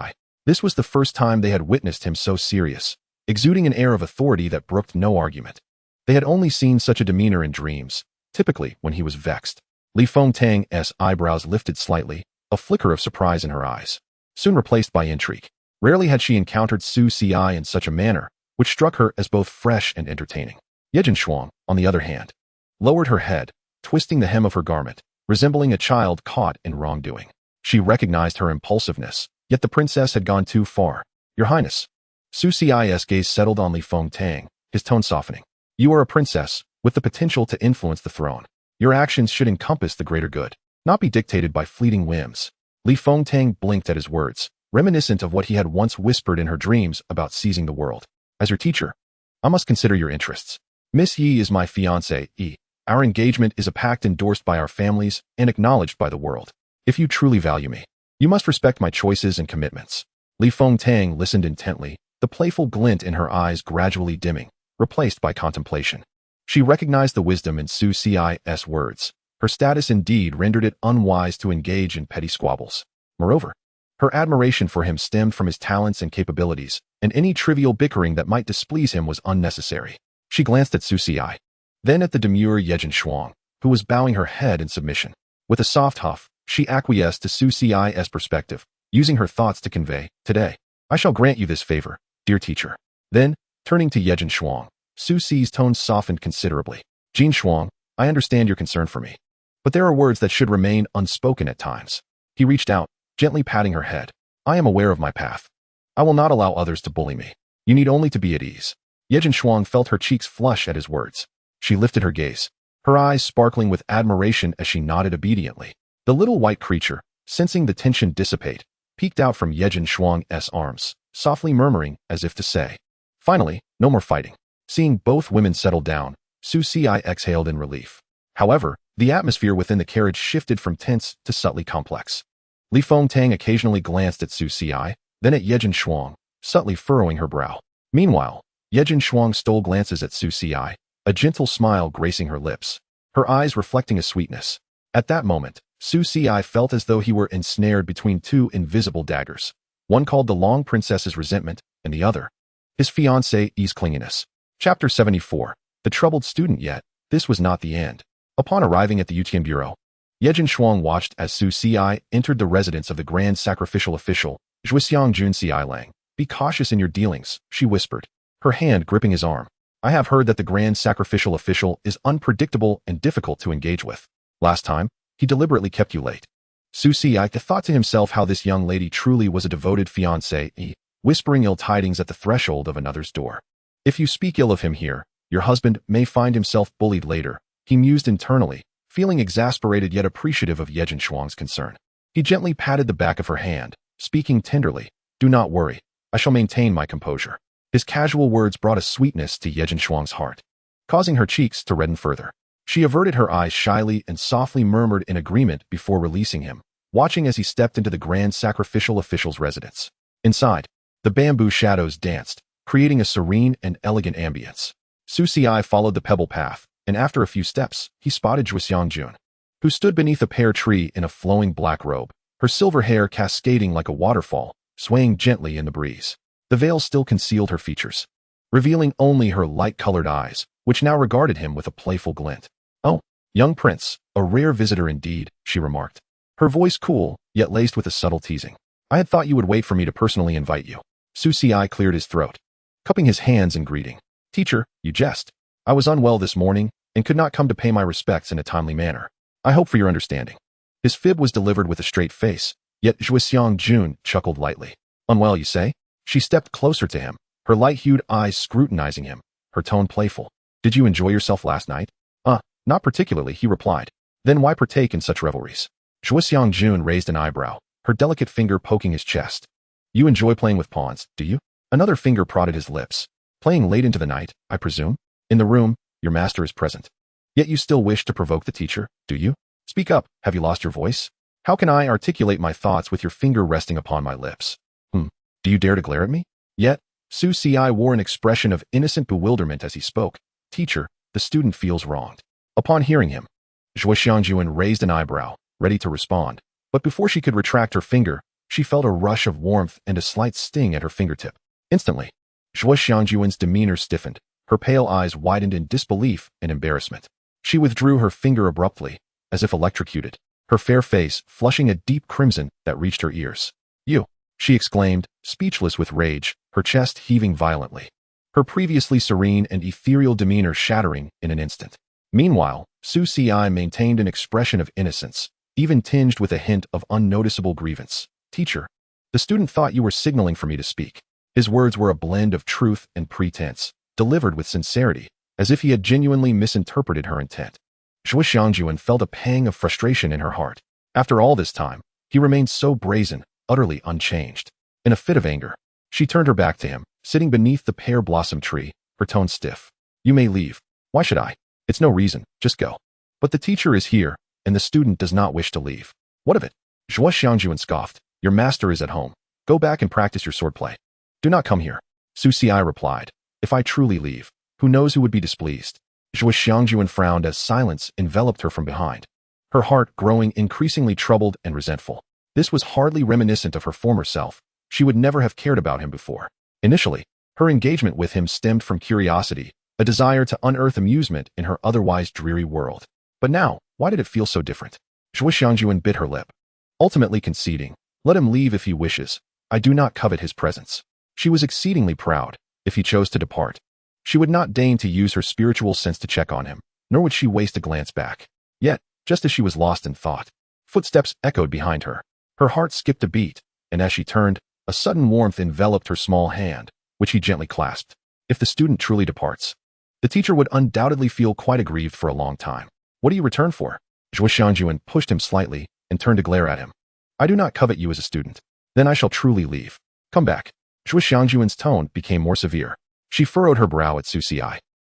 This was the first time they had witnessed him so serious, exuding an air of authority that brooked no argument. They had only seen such a demeanor in dreams, typically when he was vexed. Li Fengtang's eyebrows lifted slightly, a flicker of surprise in her eyes, soon replaced by intrigue. Rarely had she encountered Su Ci in such a manner, which struck her as both fresh and entertaining. Yejin Shuang, on the other hand, lowered her head, twisting the hem of her garment, resembling a child caught in wrongdoing. She recognized her impulsiveness, yet the princess had gone too far. Your Highness. Su Ci's gaze settled on Li Fengtang, his tone softening. You are a princess, with the potential to influence the throne. Your actions should encompass the greater good, not be dictated by fleeting whims. Li Fengtang blinked at his words, reminiscent of what he had once whispered in her dreams about seizing the world. As your teacher, I must consider your interests. Miss Yi is my fiancée. Our engagement is a pact endorsed by our families and acknowledged by the world. If you truly value me, you must respect my choices and commitments. Li Fengtang listened intently, the playful glint in her eyes gradually dimming, replaced by contemplation. She recognized the wisdom in Su Ci's words. Her status indeed rendered it unwise to engage in petty squabbles. Moreover, her admiration for him stemmed from his talents and capabilities, and any trivial bickering that might displease him was unnecessary. She glanced at Su Ci, then at the demure Yejin Shuang, who was bowing her head in submission. With a soft huff, she acquiesced to Su Ci's perspective, using her thoughts to convey, today, I shall grant you this favor, dear teacher. Then, turning to Yejin Shuang, Su Ci's tone softened considerably. Jin Shuang, I understand your concern for me, but there are words that should remain unspoken at times. He reached out, gently patting her head. I am aware of my path. I will not allow others to bully me. You need only to be at ease. Yejin Shuang felt her cheeks flush at his words. She lifted her gaze, her eyes sparkling with admiration as she nodded obediently. The little white creature, sensing the tension dissipate, peeked out from Yejin Shuang's arms, softly murmuring as if to say, "Finally, no more fighting." Seeing both women settle down, Su Xi exhaled in relief. However, the atmosphere within the carriage shifted from tense to subtly complex. Li Fengtang occasionally glanced at Su Xi, then at Yejin Shuang, subtly furrowing her brow. Meanwhile, Yejin Shuang stole glances at Su Xi, a gentle smile gracing her lips, her eyes reflecting a sweetness. At that moment, Su Xi felt as though he were ensnared between two invisible daggers, one called the Long Princess's resentment, and the other, his fiancée's clinginess. Chapter 74. The troubled student. Yet this was not the end. Upon arriving at the Yutian Bureau, Yejin Shuang watched as Su Xi entered the residence of the Grand Sacrificial Official, Zhuxiang Junxilang. "Be cautious in your dealings," she whispered, her hand gripping his arm. "I have heard that the Grand Sacrificial Official is unpredictable and difficult to engage with. Last time, he deliberately kept you late." Su Xi thought to himself how this young lady truly was a devoted fiancée, whispering ill tidings at the threshold of another's door. "If you speak ill of him here, your husband may find himself bullied later," he mused internally, feeling exasperated yet appreciative of Yejin Shuang's concern. He gently patted the back of her hand, speaking tenderly, "Do not worry, I shall maintain my composure." His casual words brought a sweetness to Yejin Shuang's heart, causing her cheeks to redden further. She averted her eyes shyly and softly murmured in agreement before releasing him, watching as he stepped into the Grand Sacrificial Official's residence. Inside, the bamboo shadows danced, creating a serene and elegant ambience. Su Xi followed the pebble path, and after a few steps, he spotted Zhuxiang Jun, who stood beneath a pear tree in a flowing black robe, her silver hair cascading like a waterfall, swaying gently in the breeze. The veil still concealed her features, revealing only her light-colored eyes, which now regarded him with a playful glint. "Oh, young prince, a rare visitor indeed," she remarked, her voice cool, yet laced with a subtle teasing. "I had thought you would wait for me to personally invite you." Su Xi cleared his throat, cupping his hands in greeting. "Teacher, you jest. I was unwell this morning and could not come to pay my respects in a timely manner. I hope for your understanding." His fib was delivered with a straight face, yet Zhuxiang Jun chuckled lightly. "Unwell, you say?" She stepped closer to him, her light-hued eyes scrutinizing him, her tone playful. "Did you enjoy yourself last night?" Not particularly," he replied. "Then why partake in such revelries?" Zhuxiang Jun raised an eyebrow, her delicate finger poking his chest. "You enjoy playing with pawns, do you?" Another finger prodded his lips. "Playing late into the night, I presume? In the room, your master is present. Yet you still wish to provoke the teacher, do you? Speak up, have you lost your voice? How can I articulate my thoughts with your finger resting upon my lips? Do you dare to glare at me?" Yet, Su Xi wore an expression of innocent bewilderment as he spoke. "Teacher, the student feels wronged." Upon hearing him, Zhuxiang Jun raised an eyebrow, ready to respond, but before she could retract her finger, she felt a rush of warmth and a slight sting at her fingertip. Instantly, Zhuxiang Jun's demeanor stiffened, her pale eyes widened in disbelief and embarrassment. She withdrew her finger abruptly, as if electrocuted, her fair face flushing a deep crimson that reached her ears. "You!" she exclaimed, speechless with rage, her chest heaving violently, her previously serene and ethereal demeanor shattering in an instant. Meanwhile, Su Xi maintained an expression of innocence, even tinged with a hint of unnoticeable grievance. "Teacher, the student thought you were signaling for me to speak." His words were a blend of truth and pretense, delivered with sincerity, as if he had genuinely misinterpreted her intent. Zhuxiang Jun felt a pang of frustration in her heart. After all this time, he remained so brazen, utterly unchanged. In a fit of anger, she turned her back to him, sitting beneath the pear blossom tree, her tone stiff. "You may leave." "Why should I? It's no reason, just go." "But the teacher is here, and the student does not wish to leave." "What of it?" Zhuxiang Jun scoffed. "Your master is at home. Go back and practice your swordplay. Do not come here." Su Xi replied. "If I truly leave, who knows who would be displeased?" Zhuxiang Jun frowned as silence enveloped her from behind, her heart growing increasingly troubled and resentful. This was hardly reminiscent of her former self. She would never have cared about him before. Initially, her engagement with him stemmed from curiosity, a desire to unearth amusement in her otherwise dreary world. But now, why did it feel so different? Zhuxiang Jun bit her lip, ultimately conceding, "Let him leave if he wishes. I do not covet his presence." She was exceedingly proud. If he chose to depart, she would not deign to use her spiritual sense to check on him, nor would she waste a glance back. Yet, just as she was lost in thought, footsteps echoed behind her. Her heart skipped a beat, and as she turned, a sudden warmth enveloped her small hand, which he gently clasped. If the student truly departs, the teacher would undoubtedly feel quite aggrieved for a long time. "What do you return for?" Zhuxiang Jun pushed him slightly and turned to glare at him. "I do not covet you as a student. Then I shall truly leave. Come back. Zhuo Xiangjuan's tone became more severe. She furrowed her brow at Su Xi.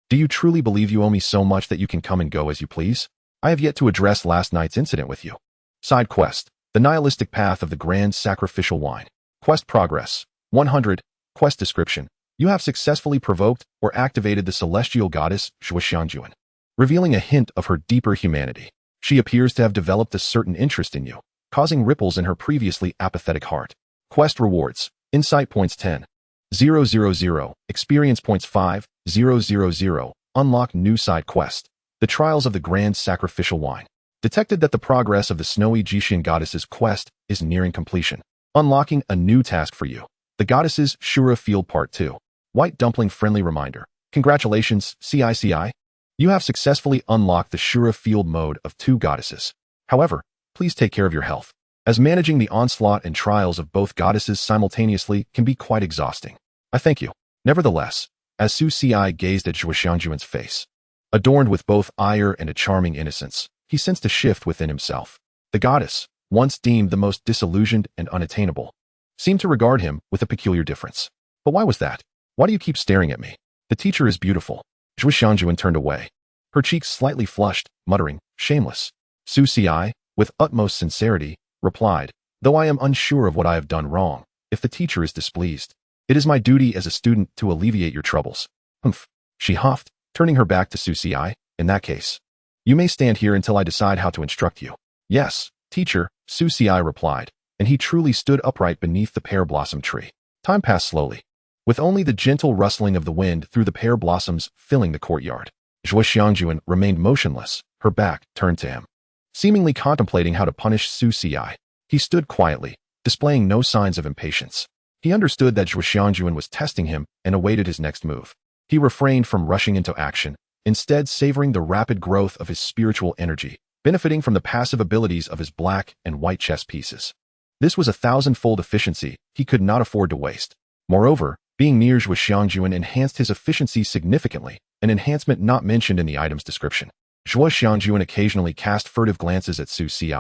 Do you truly believe you owe me so much that you can come and go as you please? I have yet to address last night's incident with you. Side quest. The nihilistic path of the grand sacrificial wine. Quest progress. 100. Quest description. You have successfully provoked or activated the celestial goddess Zhuo Xiangjuan, revealing a hint of her deeper humanity. She appears to have developed a certain interest in you, causing ripples in her previously apathetic heart. Quest rewards. Insight points 10. 000. Experience points 5. 000. Unlock new side quest. The Trials of the Grand Sacrificial Wine. Detected that the progress of the Snowy Jishin Goddess's quest is nearing completion. Unlocking a new task for you. The Goddess's Shura Field Part 2. White Dumpling Friendly Reminder. Congratulations, CICI. You have successfully unlocked the Shura Field mode of 2 goddesses. However, please take care of your health, as managing the onslaught and trials of both goddesses simultaneously can be quite exhausting. I thank you. Nevertheless, as Su Xi gazed at Zhuo Xiangjuan's face, adorned with both ire and a charming innocence, he sensed a shift within himself. The goddess, once deemed the most disillusioned and unattainable, seemed to regard him with a peculiar difference. But why was that? Why do you keep staring at me? The teacher is beautiful. Zhuo Xiangjuan turned away, her cheeks slightly flushed, muttering, shameless. Su Xi, with utmost sincerity, replied, though I am unsure of what I have done wrong, if the teacher is displeased, it is my duty as a student to alleviate your troubles. Humph, she huffed, turning her back to Su Xi. In that case, you may stand here until I decide how to instruct you. Yes, teacher, Su Xi replied, and he truly stood upright beneath the pear blossom tree. Time passed slowly, with only the gentle rustling of the wind through the pear blossoms filling the courtyard. Zhuo Xiangjuan remained motionless, her back turned to him. Seemingly contemplating how to punish Su Xi, he stood quietly, displaying no signs of impatience. He understood that Zhuo Xiangjuan was testing him and awaited his next move. He refrained from rushing into action, instead savoring the rapid growth of his spiritual energy, benefiting from the passive abilities of his black and white chess pieces. This was a 1,000-fold efficiency he could not afford to waste. Moreover, being near Zhuo Xiangjuan enhanced his efficiency significantly, an enhancement not mentioned in the item's description. Zhuo Xiangjuan occasionally cast furtive glances at Su Xi,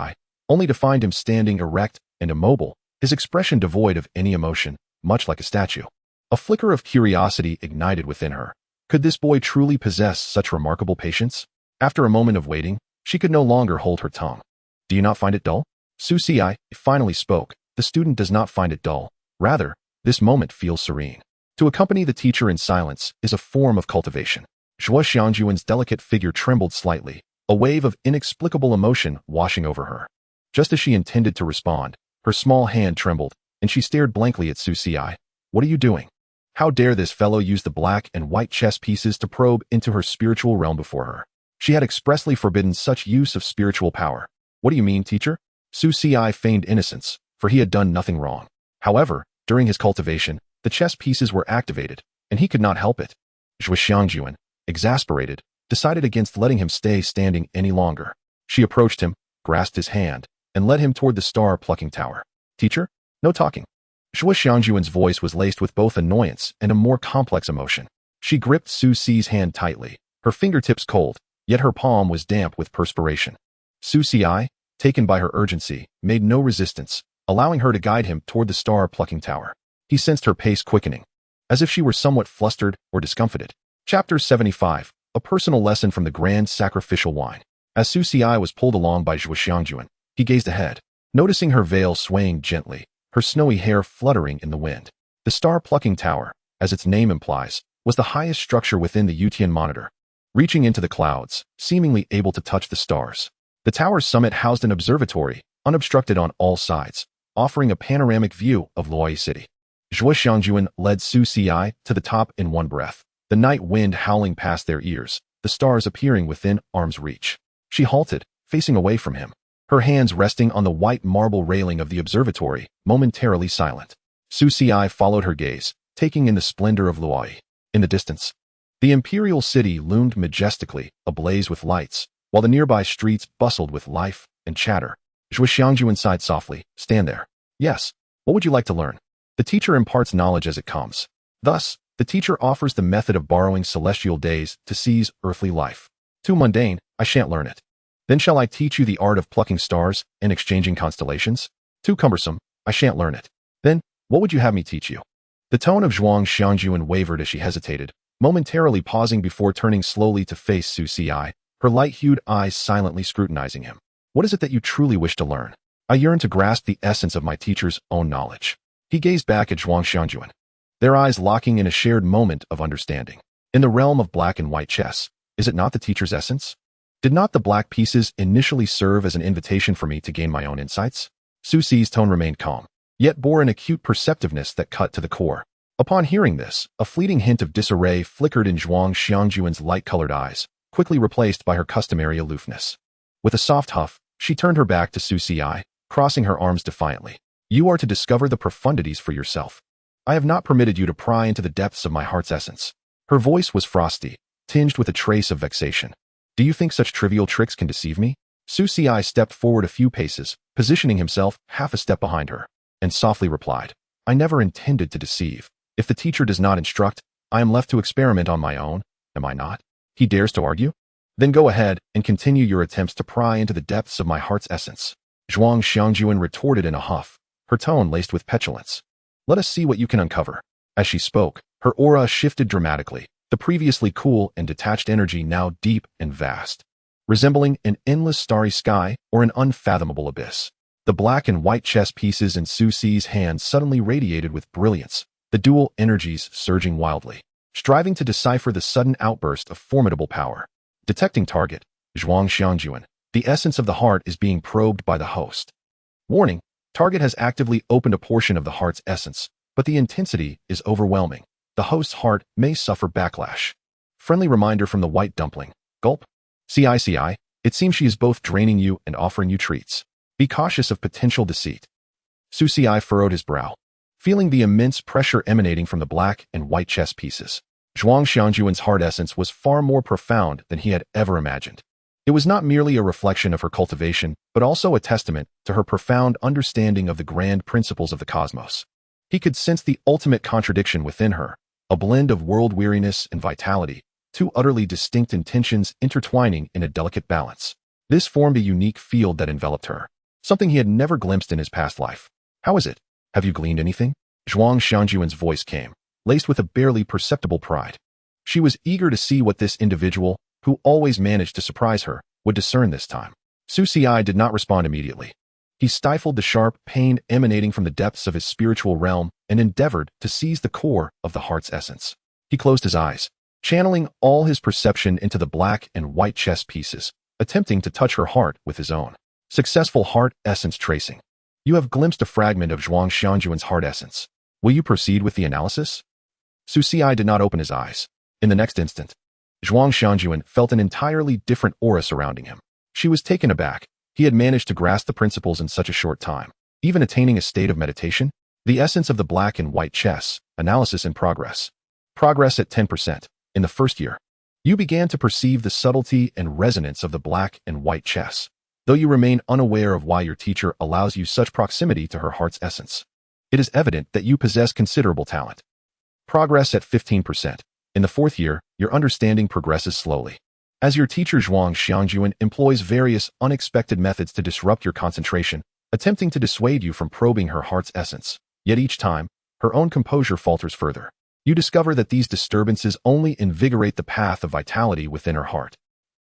only to find him standing erect and immobile, his expression devoid of any emotion, much like a statue. A flicker of curiosity ignited within her. Could this boy truly possess such remarkable patience? After a moment of waiting, she could no longer hold her tongue. Do you not find it dull? Su Xi finally spoke. The student does not find it dull. Rather, this moment feels serene. To accompany the teacher in silence is a form of cultivation. Zhuo Xiangjuan's delicate figure trembled slightly, a wave of inexplicable emotion washing over her. Just as she intended to respond, her small hand trembled, and she stared blankly at Su Xi. What are you doing? How dare this fellow use the black and white chess pieces to probe into her spiritual realm before her? She had expressly forbidden such use of spiritual power. What do you mean, teacher? Su Xi feigned innocence, for he had done nothing wrong. However, during his cultivation, the chess pieces were activated, and he could not help it. Zhuo Xiangjuan, exasperated, decided against letting him stay standing any longer. She approached him, grasped his hand, and led him toward the star-plucking tower. Teacher? No talking. Zhuo Xiangjuan's voice was laced with both annoyance and a more complex emotion. She gripped Su Xi's hand tightly, her fingertips cold, yet her palm was damp with perspiration. Su Xi, taken by her urgency, made no resistance, allowing her to guide him toward the star-plucking tower. He sensed her pace quickening, as if she were somewhat flustered or discomfited. Chapter 75. A personal lesson from the grand sacrificial wine. As Su Xi was pulled along by Zhuo Xiangjuan, he gazed ahead, noticing her veil swaying gently, her snowy hair fluttering in the wind. The star-plucking tower, as its name implies, was the highest structure within the Yutian monitor, reaching into the clouds, seemingly able to touch the stars. The tower's summit housed an observatory, unobstructed on all sides, offering a panoramic view of Luoyi City. Zhuo Xiangjuan led Su Xi to the top in one breath, the night wind howling past their ears, the stars appearing within arm's reach. She halted, facing away from him, her hands resting on the white marble railing of the observatory, momentarily silent. Su Xi followed her gaze, taking in the splendor of Luoyi. In the distance, the imperial city loomed majestically, ablaze with lights, while the nearby streets bustled with life and chatter. Zhuo Xiangjuan sighed softly. Stand there. Yes. What would you like to learn? The teacher imparts knowledge as it comes. Thus, the teacher offers the method of borrowing celestial days to seize earthly life. Too mundane, I shan't learn it. Then shall I teach you the art of plucking stars and exchanging constellations? Too cumbersome, I shan't learn it. Then, what would you have me teach you? The tone of Zhuang Xianjuan wavered as she hesitated, momentarily pausing before turning slowly to face Su Ci, her light-hued eyes silently scrutinizing him. What is it that you truly wish to learn? I yearn to grasp the essence of my teacher's own knowledge. He gazed back at Zhuang Xianjuan, their eyes locking in a shared moment of understanding. In the realm of black and white chess, is it not the teacher's essence? Did not the black pieces initially serve as an invitation for me to gain my own insights? Su Ci's tone remained calm, yet bore an acute perceptiveness that cut to the core. Upon hearing this, a fleeting hint of disarray flickered in Zhuang Xianjuan's light-colored eyes, quickly replaced by her customary aloofness. With a soft huff, she turned her back to Su Ci, crossing her arms defiantly. You are to discover the profundities for yourself. I have not permitted you to pry into the depths of my heart's essence. Her voice was frosty, tinged with a trace of vexation. Do you think such trivial tricks can deceive me? Su Ci stepped forward a few paces, positioning himself half a step behind her, and softly replied, I never intended to deceive. If the teacher does not instruct, I am left to experiment on my own, am I not? He dares to argue? Then go ahead and continue your attempts to pry into the depths of my heart's essence. Zhuang Xianjuan retorted in a huff, her tone laced with petulance. Let us see what you can uncover. As she spoke, her aura shifted dramatically, the previously cool and detached energy now deep and vast, resembling an endless starry sky or an unfathomable abyss. The black and white chess pieces in Su Ci's hands suddenly radiated with brilliance, the dual energies surging wildly, striving to decipher the sudden outburst of formidable power. Detecting target, Zhuang Xianjuan. The essence of the heart is being probed by the host. Warning, target has actively opened a portion of the heart's essence, but the intensity is overwhelming. The host's heart may suffer backlash. Friendly reminder from the white dumpling. Gulp. Ci, it seems she is both draining you and offering you treats. Be cautious of potential deceit. Su Ci furrowed his brow, feeling the immense pressure emanating from the black and white chess pieces. Zhuang Xianjuan's heart essence was far more profound than he had ever imagined. It was not merely a reflection of her cultivation, but also a testament to her profound understanding of the grand principles of the cosmos. He could sense the ultimate contradiction within her, a blend of world weariness and vitality, two utterly distinct intentions intertwining in a delicate balance. This formed a unique field that enveloped her, something he had never glimpsed in his past life. How is it? Have you gleaned anything? Zhuang Xianjuan's voice came, laced with a barely perceptible pride. She was eager to see what this individual, who always managed to surprise her, would discern this time. Su Ci did not respond immediately. He stifled the sharp pain emanating from the depths of his spiritual realm and endeavored to seize the core of the heart's essence. He closed his eyes, channeling all his perception into the black and white chess pieces, attempting to touch her heart with his own. Successful heart essence tracing. You have glimpsed a fragment of Zhuang Xianjuan's heart essence. Will you proceed with the analysis? Su Ci did not open his eyes. In the next instant, Zhuang Xianjuan felt an entirely different aura surrounding him. She was taken aback. He had managed to grasp the principles in such a short time, even attaining a state of meditation. The essence of the black and white chess, analysis in progress. Progress at 10%. In the first year, you began to perceive the subtlety and resonance of the black and white chess, though you remain unaware of why your teacher allows you such proximity to her heart's essence. It is evident that you possess considerable talent. Progress at 15%. In the fourth year, your understanding progresses slowly. As your teacher Zhuang Xianjuan employs various unexpected methods to disrupt your concentration, attempting to dissuade you from probing her heart's essence. Yet each time, her own composure falters further. You discover that these disturbances only invigorate the path of vitality within her heart.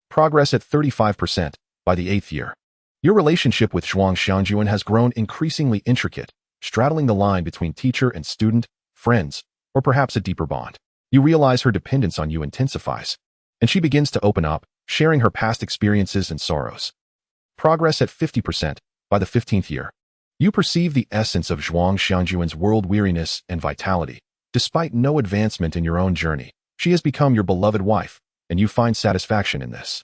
Progress at 35%. By the 8th year, your relationship with Zhuang Xianjuan has grown increasingly intricate, straddling the line between teacher and student, friends, or perhaps a deeper bond. You realize her dependence on you intensifies, and she begins to open up, sharing her past experiences and sorrows. Progress at 50%. By the 15th year, you perceive the essence of Zhuang Xianjuan's world weariness and vitality. Despite no advancement in your own journey, she has become your beloved wife, and you find satisfaction in this.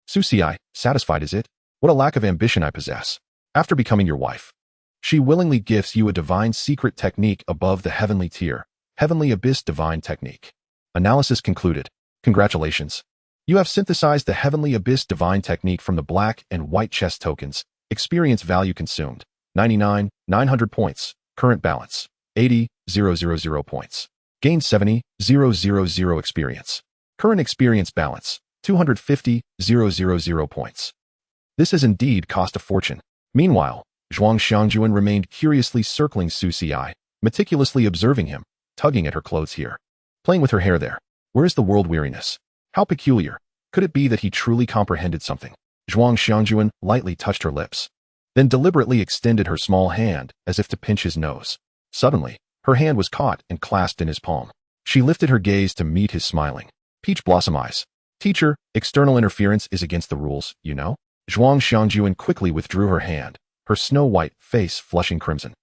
Su Ci, satisfied is it? What a lack of ambition I possess. After becoming your wife, she willingly gifts you a divine secret technique above the heavenly tier, heavenly abyss divine technique. Analysis concluded. Congratulations. You have synthesized the heavenly abyss divine technique from the black and white chess tokens. Experience value consumed. 99,900 points. Current balance. 80,000 points. Gain 70,000 experience. Current experience balance. 250,000 points. This has indeed cost a fortune. Meanwhile, Zhuang Xianjuan remained curiously circling Su Xi, meticulously observing him, tugging at her clothes here, playing with her hair there. Where is the world weariness? How peculiar. Could it be that he truly comprehended something? Zhuang Xianjuan lightly touched her lips, then deliberately extended her small hand as if to pinch his nose. Suddenly, her hand was caught and clasped in his palm. She lifted her gaze to meet his smiling, peach blossom eyes. Teacher, external interference is against the rules, you know? Zhuang Xianjuan quickly withdrew her hand, her snow-white face flushing crimson,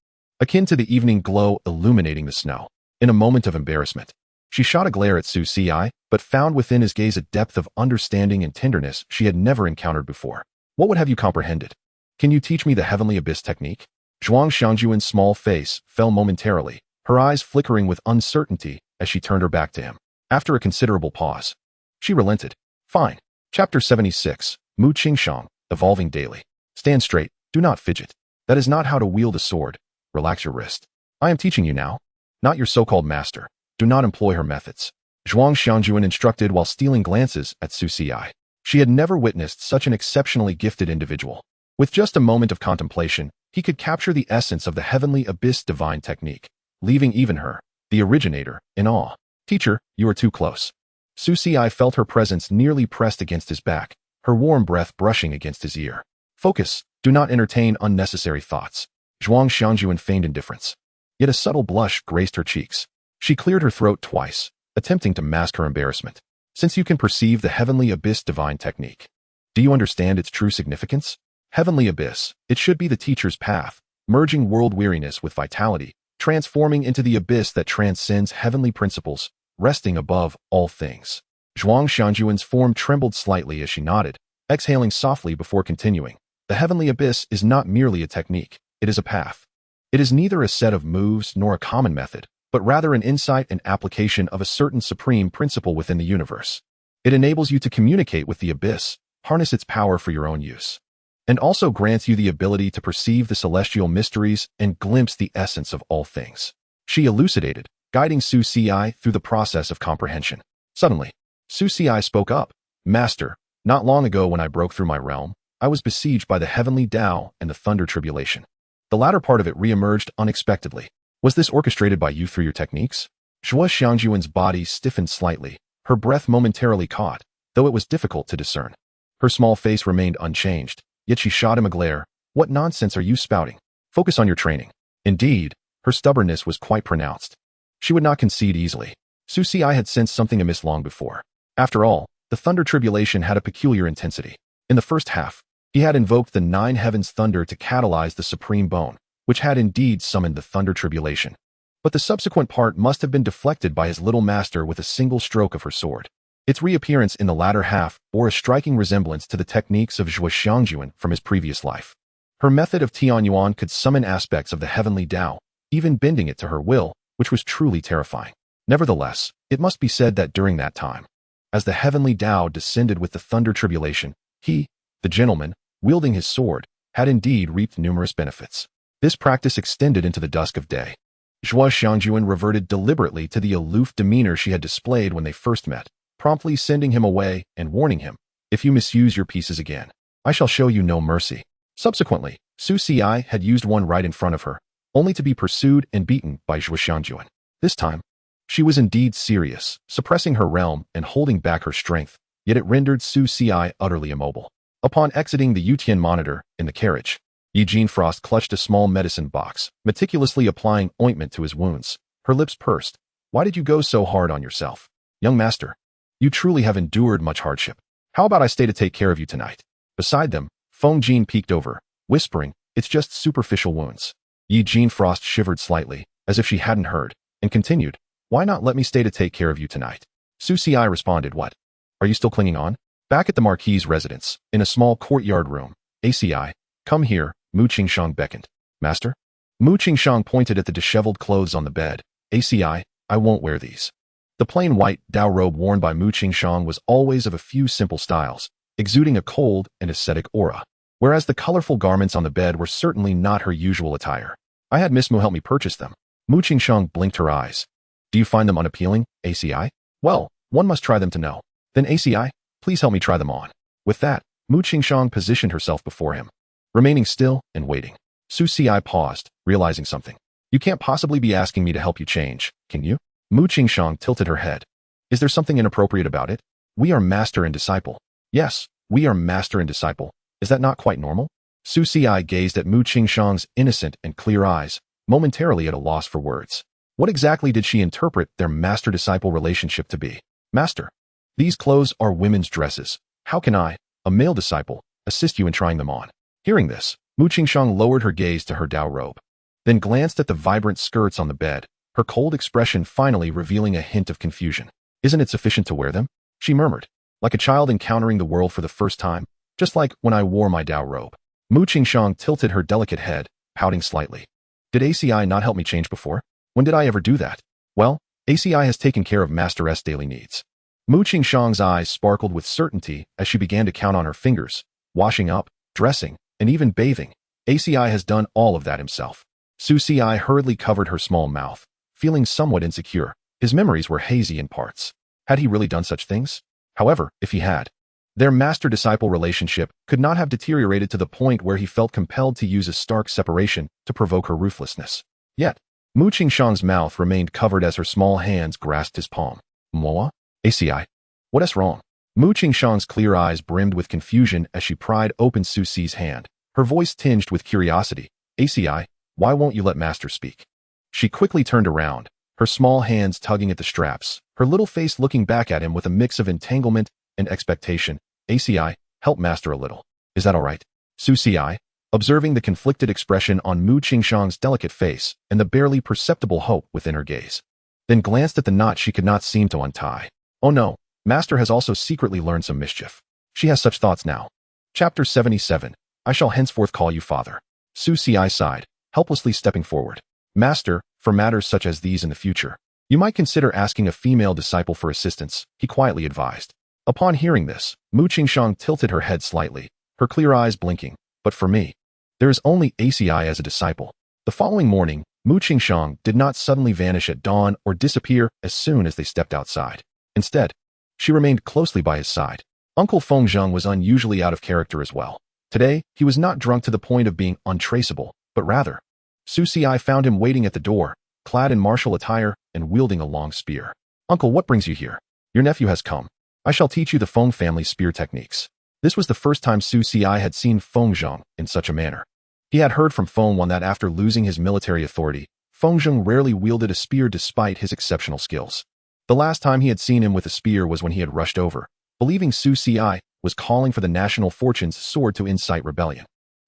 akin to the evening glow illuminating the snow. In a moment of embarrassment, she shot a glare at Su Xi, but found within his gaze a depth of understanding and tenderness she had never encountered before. What would have you comprehended? Can you teach me the heavenly abyss technique? Zhuang Xianjuan's small face fell momentarily, her eyes flickering with uncertainty as she turned her back to him. After a considerable pause, she relented. Fine. Chapter 76, Mu Qingshang, Evolving Daily. Stand straight, do not fidget. That is not how to wield a sword. Relax your wrist. I am teaching you now, not your so-called master. Do not employ her methods. Zhuang Xianjuan instructed while stealing glances at Su Xi. She had never witnessed such an exceptionally gifted individual. With just a moment of contemplation, he could capture the essence of the heavenly abyss divine technique, leaving even her, the originator, in awe. Teacher, you are too close. Su Xi felt her presence nearly pressed against his back, her warm breath brushing against his ear. Focus, do not entertain unnecessary thoughts. Zhuang Xianjuan feigned indifference. Yet a subtle blush graced her cheeks. She cleared her throat twice, attempting to mask her embarrassment. Since you can perceive the heavenly abyss divine technique, do you understand its true significance? Heavenly abyss, it should be the teacher's path, merging world weariness with vitality, transforming into the abyss that transcends heavenly principles, resting above all things. Zhuang Xianjuan's form trembled slightly as she nodded, exhaling softly before continuing. The heavenly abyss is not merely a technique, it is a path. It is neither a set of moves nor a common method, but rather an insight and application of a certain supreme principle within the universe. It enables you to communicate with the abyss, harness its power for your own use, and also grants you the ability to perceive the celestial mysteries and glimpse the essence of all things. She elucidated, guiding Su Xi through the process of comprehension. Suddenly, Su Xi spoke up. Master, not long ago when I broke through my realm, I was besieged by the heavenly Tao and the thunder tribulation. The latter part of it re-emerged unexpectedly. Was this orchestrated by you through your techniques? Zhuang Xianjuan's body stiffened slightly, her breath momentarily caught, though it was difficult to discern. Her small face remained unchanged, yet she shot him a glare. What nonsense are you spouting? Focus on your training. Indeed, her stubbornness was quite pronounced. She would not concede easily. Su Xi had sensed something amiss long before. After all, the thunder tribulation had a peculiar intensity. In the first half, he had invoked the nine heavens' thunder to catalyze the supreme bone, which had indeed summoned the thunder tribulation. But the subsequent part must have been deflected by his little master with a single stroke of her sword. Its reappearance in the latter half bore a striking resemblance to the techniques of Zhuang Xianjuan from his previous life. Her method of Tianyuan could summon aspects of the heavenly Tao, even bending it to her will, which was truly terrifying. Nevertheless, it must be said that during that time, as the heavenly Tao descended with the thunder tribulation, he, the gentleman, wielding his sword, had indeed reaped numerous benefits. This practice extended into the dusk of day. Zhuang Xianjuan reverted deliberately to the aloof demeanor she had displayed when they first met, promptly sending him away and warning him, if you misuse your pieces again, I shall show you no mercy. Subsequently, Su Xi had used one right in front of her, only to be pursued and beaten by Zhuang Xianjuan. This time, she was indeed serious, suppressing her realm and holding back her strength, yet it rendered Su Xi utterly immobile. Upon exiting the Yutian monitor in the carriage, Eugene Frost clutched a small medicine box, meticulously applying ointment to his wounds. Her lips pursed. Why did you go so hard on yourself? Young master, you truly have endured much hardship. How about I stay to take care of you tonight? Beside them, Feng Jin peeked over, whispering, it's just superficial wounds. Eugene Frost shivered slightly, as if she hadn't heard, and continued, why not let me stay to take care of you tonight? Su Xi responded, what? Are you still clinging on? Back at the Marquis's residence, in a small courtyard room, ACI, come here, Mu Qingshang beckoned. Master? Mu Qingshang pointed at the disheveled clothes on the bed. ACI, I won't wear these. The plain white Dao robe worn by Mu Qingshang was always of a few simple styles, exuding a cold and ascetic aura, whereas the colorful garments on the bed were certainly not her usual attire. I had Miss Mu help me purchase them. Mu Qingshang blinked her eyes. Do you find them unappealing, ACI? Well, one must try them to know. Then ACI, please help me try them on. With that, Mu Qingshang positioned herself before him, remaining still and waiting. Su Xiai paused, realizing something. You can't possibly be asking me to help you change, can you? Mu Qingshang tilted her head. Is there something inappropriate about it? We are master and disciple. Yes, we are master and disciple. Is that not quite normal? Su Xiai gazed at Mu Qingshang's innocent and clear eyes, momentarily at a loss for words. What exactly did she interpret their master-disciple relationship to be? Master. These clothes are women's dresses. How can I, a male disciple, assist you in trying them on? Hearing this, Mu Qingshang lowered her gaze to her Dao robe, then glanced at the vibrant skirts on the bed, her cold expression finally revealing a hint of confusion. Isn't it sufficient to wear them? She murmured, like a child encountering the world for the first time, just like when I wore my Dao robe. Mu Qingshang tilted her delicate head, pouting slightly. Did ACI not help me change before? When did I ever do that? Well, ACI has taken care of Master's daily needs. Mu Qingshang's eyes sparkled with certainty as she began to count on her fingers, washing up, dressing, and even bathing. ACI has done all of that himself. Su Xiai hurriedly covered her small mouth, feeling somewhat insecure. His memories were hazy in parts. Had he really done such things? However, if he had, their master-disciple relationship could not have deteriorated to the point where he felt compelled to use a stark separation to provoke her ruthlessness. Yet, Mu Qingshang's mouth remained covered as her small hands grasped his palm. Moa? ACI? What is wrong? Mu Qingshang's clear eyes brimmed with confusion as she pried open Su Xi's hand, her voice tinged with curiosity. ACI, why won't you let Master speak? She quickly turned around, her small hands tugging at the straps, her little face looking back at him with a mix of entanglement and expectation. ACI, help Master a little. Is that all right? Su Xiai, observing the conflicted expression on Mu Qingshang's delicate face and the barely perceptible hope within her gaze, then glanced at the knot she could not seem to untie. Oh no, Master has also secretly learned some mischief. She has such thoughts now. Chapter 77. I shall henceforth call you father. Su Xiai sighed, helplessly stepping forward. Master, for matters such as these in the future, you might consider asking a female disciple for assistance, he quietly advised. Upon hearing this, Mu Qingshang tilted her head slightly, her clear eyes blinking. But for me, there is only ACI as a disciple. The following morning, Mu Qingshang did not suddenly vanish at dawn or disappear as soon as they stepped outside. Instead, she remained closely by his side. Uncle Fengzheng was unusually out of character as well. Today, he was not drunk to the point of being untraceable, but rather, Su Xiai found him waiting at the door, clad in martial attire and wielding a long spear. Uncle, what brings you here? Your nephew has come. I shall teach you the Feng family spear techniques. This was the first time Su Xiai had seen Fengzheng in such a manner. He had heard from Feng Wan that after losing his military authority, Fengzheng rarely wielded a spear despite his exceptional skills. The last time he had seen him with a spear was when he had rushed over, believing Su Xiai was calling for the national fortune's sword to incite rebellion.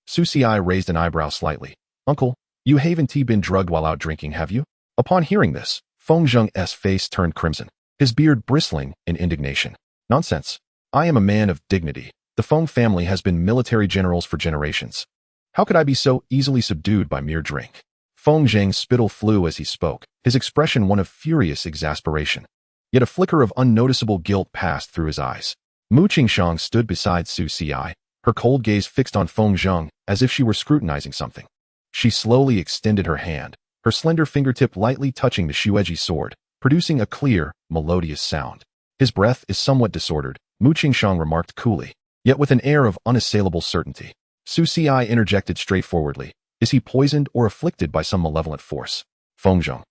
Su Xiai raised an eyebrow slightly. Uncle, you haven't been drugged while out drinking, have you? Upon hearing this, Fengzheng's face turned crimson, his beard bristling in indignation. Nonsense. I am a man of dignity. The Feng family has been military generals for generations. How could I be so easily subdued by mere drink? Fengzheng's spittle flew as he spoke, his expression one of furious exasperation. Yet a flicker of unnoticeable guilt passed through his eyes. Mu Qingshang stood beside Su Xiai, her cold gaze fixed on Fengzheng as if she were scrutinizing something. She slowly extended her hand, her slender fingertip lightly touching the Shueji sword, producing a clear, melodious sound. His breath is somewhat disordered, Mu Qingshang remarked coolly, yet with an air of unassailable certainty. Su Xiai interjected straightforwardly. Is he poisoned or afflicted by some malevolent force? Fengzheng.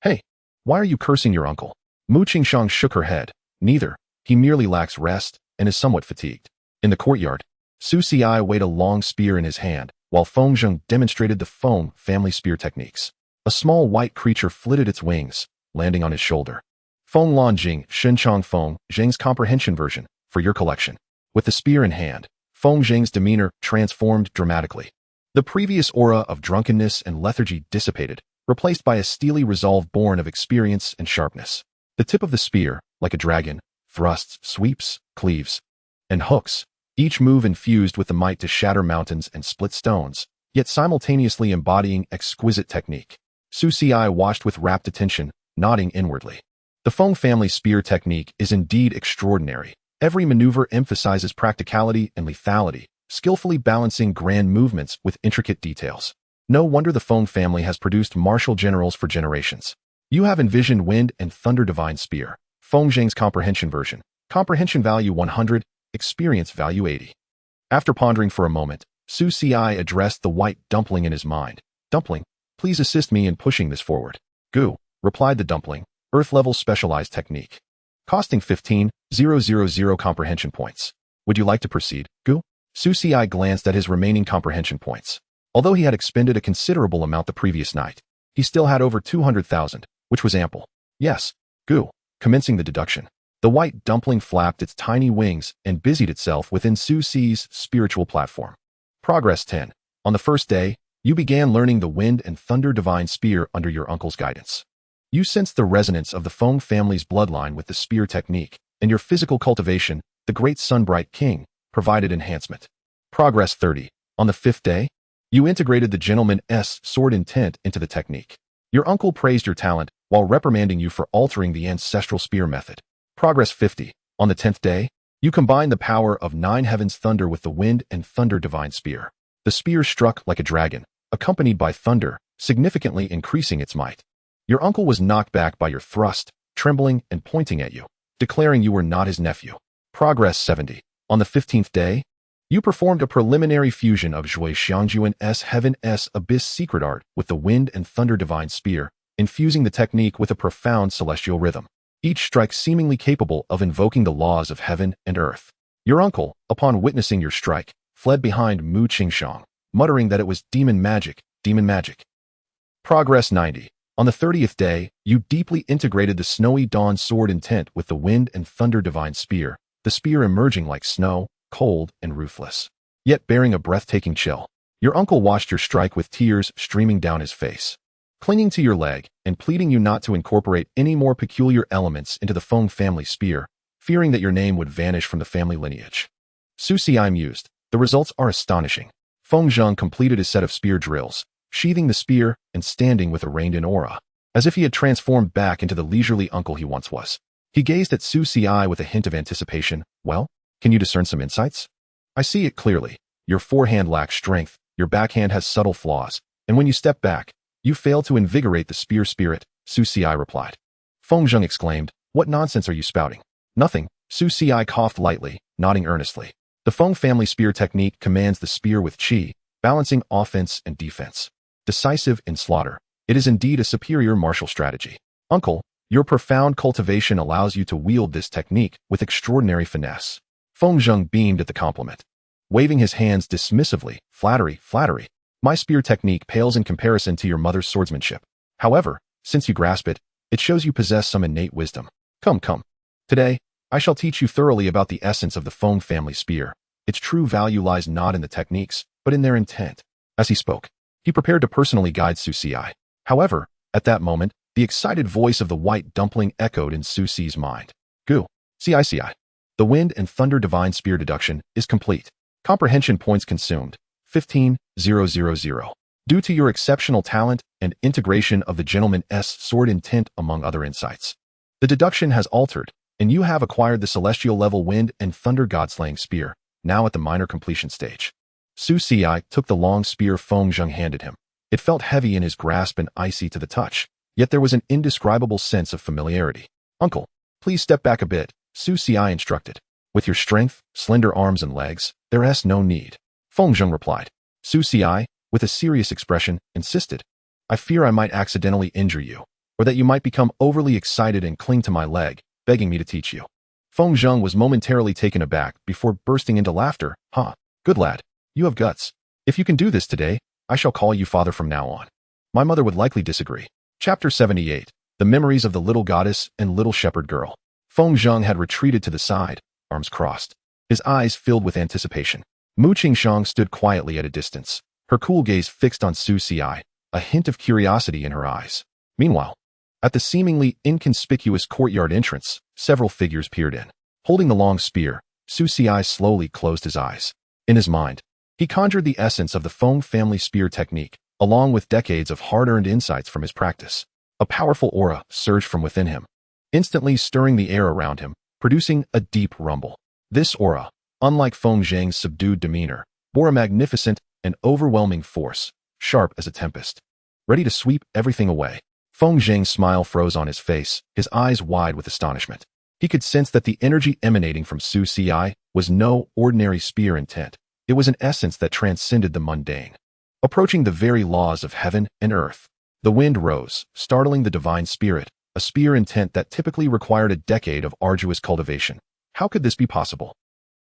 Hey, why are you cursing your uncle? Mu Qingshang shook her head. Neither. He merely lacks rest and is somewhat fatigued. In the courtyard, Su Xiai weighed a long spear in his hand, while Fengzheng demonstrated the Feng family spear techniques. A small white creature flitted its wings, landing on his shoulder. Feng Lan Jing Shenchang Feng Zheng's comprehension version, for your collection. With the spear in hand, Feng Zheng's demeanor transformed dramatically. The previous aura of drunkenness and lethargy dissipated, replaced by a steely resolve born of experience and sharpness. The tip of the spear, like a dragon, thrusts, sweeps, cleaves, and hooks, each move infused with the might to shatter mountains and split stones, yet simultaneously embodying exquisite technique. Su Xiai watched with rapt attention, nodding inwardly. The Feng family spear technique is indeed extraordinary. Every maneuver emphasizes practicality and lethality, skillfully balancing grand movements with intricate details. No wonder the Feng family has produced martial generals for generations. You have envisioned Wind and Thunder Divine Spear. Feng Zheng's comprehension version. Comprehension value 100, experience value 80. After pondering for a moment, Su Ci addressed the white dumpling in his mind. Dumpling, please assist me in pushing this forward. Gu, replied the dumpling, Earth-level specialized technique. Costing 15,000 comprehension points. Would you like to proceed, Gu? Su Ci glanced at his remaining comprehension points. Although he had expended a considerable amount the previous night, he still had over 200,000, which was ample. Yes, Gu, commencing the deduction. The white dumpling flapped its tiny wings and busied itself within Su Ci's spiritual platform. Progress 10. On the first day, you began learning the Wind and Thunder Divine Spear under your uncle's guidance. You sensed the resonance of the Feng family's bloodline with the spear technique, and your physical cultivation, the great Sunbright King, provided enhancement. Progress 30. On the fifth day, you integrated the gentleman's sword intent into the technique. Your uncle praised your talent while reprimanding you for altering the ancestral spear method. Progress 50. On the 10th day, you combined the power of 9 heavens thunder with the Wind and Thunder Divine Spear. The spear struck like a dragon, accompanied by thunder, significantly increasing its might. Your uncle was knocked back by your thrust, trembling and pointing at you, declaring you were not his nephew. Progress 70. On the 15th day, you performed a preliminary fusion of Zhui Xianxiao's Heaven's Abyss secret art with the Wind and Thunder Divine Spear, infusing the technique with a profound celestial rhythm, each strike seemingly capable of invoking the laws of heaven and earth. Your uncle, upon witnessing your strike, fled behind Mu Qingshang, muttering that it was demon magic, demon magic. Progress 90. On the 30th day, you deeply integrated the Snowy Dawn sword intent with the Wind and Thunder Divine Spear, the spear emerging like snow, cold and ruthless, yet bearing a breathtaking chill. Your uncle watched your strike with tears streaming down his face, clinging to your leg and pleading you not to incorporate any more peculiar elements into the Feng family spear, fearing that your name would vanish from the family lineage. Su Ci mused, the results are astonishing. Feng Zheng completed his set of spear drills, sheathing the spear and standing with a reined-in aura, as if he had transformed back into the leisurely uncle he once was. He gazed at Su Ci with a hint of anticipation. Well, can you discern some insights? I see it clearly. Your forehand lacks strength, your backhand has subtle flaws, and when you step back, you fail to invigorate the spear spirit, Su Ci replied. Feng Zheng exclaimed, what nonsense are you spouting? Nothing, Su Ci coughed lightly, nodding earnestly. The Feng family spear technique commands the spear with qi, balancing offense and defense. Decisive in slaughter, it is indeed a superior martial strategy. Uncle, your profound cultivation allows you to wield this technique with extraordinary finesse. Feng Zheng beamed at the compliment, waving his hands dismissively. Flattery, flattery. My spear technique pales in comparison to your mother's swordsmanship. However, since you grasp it, it shows you possess some innate wisdom. Come, come. Today, I shall teach you thoroughly about the essence of the Feng family spear. Its true value lies not in the techniques, but in their intent. As he spoke, he prepared to personally guide Su Ci. However, at that moment, the excited voice of the white dumpling echoed in Su Ci's mind. Gu, Ci. The Wind and Thunder Divine Spear deduction is complete. Comprehension points consumed, 15,000. Due to your exceptional talent and integration of the gentleman's sword intent among other insights. The deduction has altered, and you have acquired the celestial level Wind and Thunder God-slaying spear, now at the minor completion stage. Su Ci took the long spear Feng Zheng handed him. It felt heavy in his grasp and icy to the touch, yet there was an indescribable sense of familiarity. Uncle, please step back a bit, Su Ci instructed. With your strength, slender arms and legs, there is no need. Feng Zheng replied. Su Ci, with a serious expression, insisted. I fear I might accidentally injure you, or that you might become overly excited and cling to my leg, begging me to teach you. Feng Zheng was momentarily taken aback before bursting into laughter. Huh, good lad. You have guts. If you can do this today, I shall call you father from now on. My mother would likely disagree. Chapter 78. The Memories of the Little Goddess and Little Shepherd Girl. Feng Zheng had retreated to the side, arms crossed, his eyes filled with anticipation. Mu Qingshang stood quietly at a distance, her cool gaze fixed on Su Ci, a hint of curiosity in her eyes. Meanwhile, at the seemingly inconspicuous courtyard entrance, several figures peered in. Holding the long spear, Su Ci slowly closed his eyes. In his mind, he conjured the essence of the Feng family spear technique, along with decades of hard-earned insights from his practice. A powerful aura surged from within him, instantly stirring the air around him, producing a deep rumble. This aura, unlike Feng Zheng's subdued demeanor, bore a magnificent and overwhelming force, sharp as a tempest, ready to sweep everything away. Feng Zheng's smile froze on his face, his eyes wide with astonishment. He could sense that the energy emanating from Su Ci was no ordinary spear intent, It was an essence that transcended the mundane, approaching the very laws of heaven and earth. The wind rose, startling the divine spirit, a spear intent that typically required a decade of arduous cultivation. How could this be possible?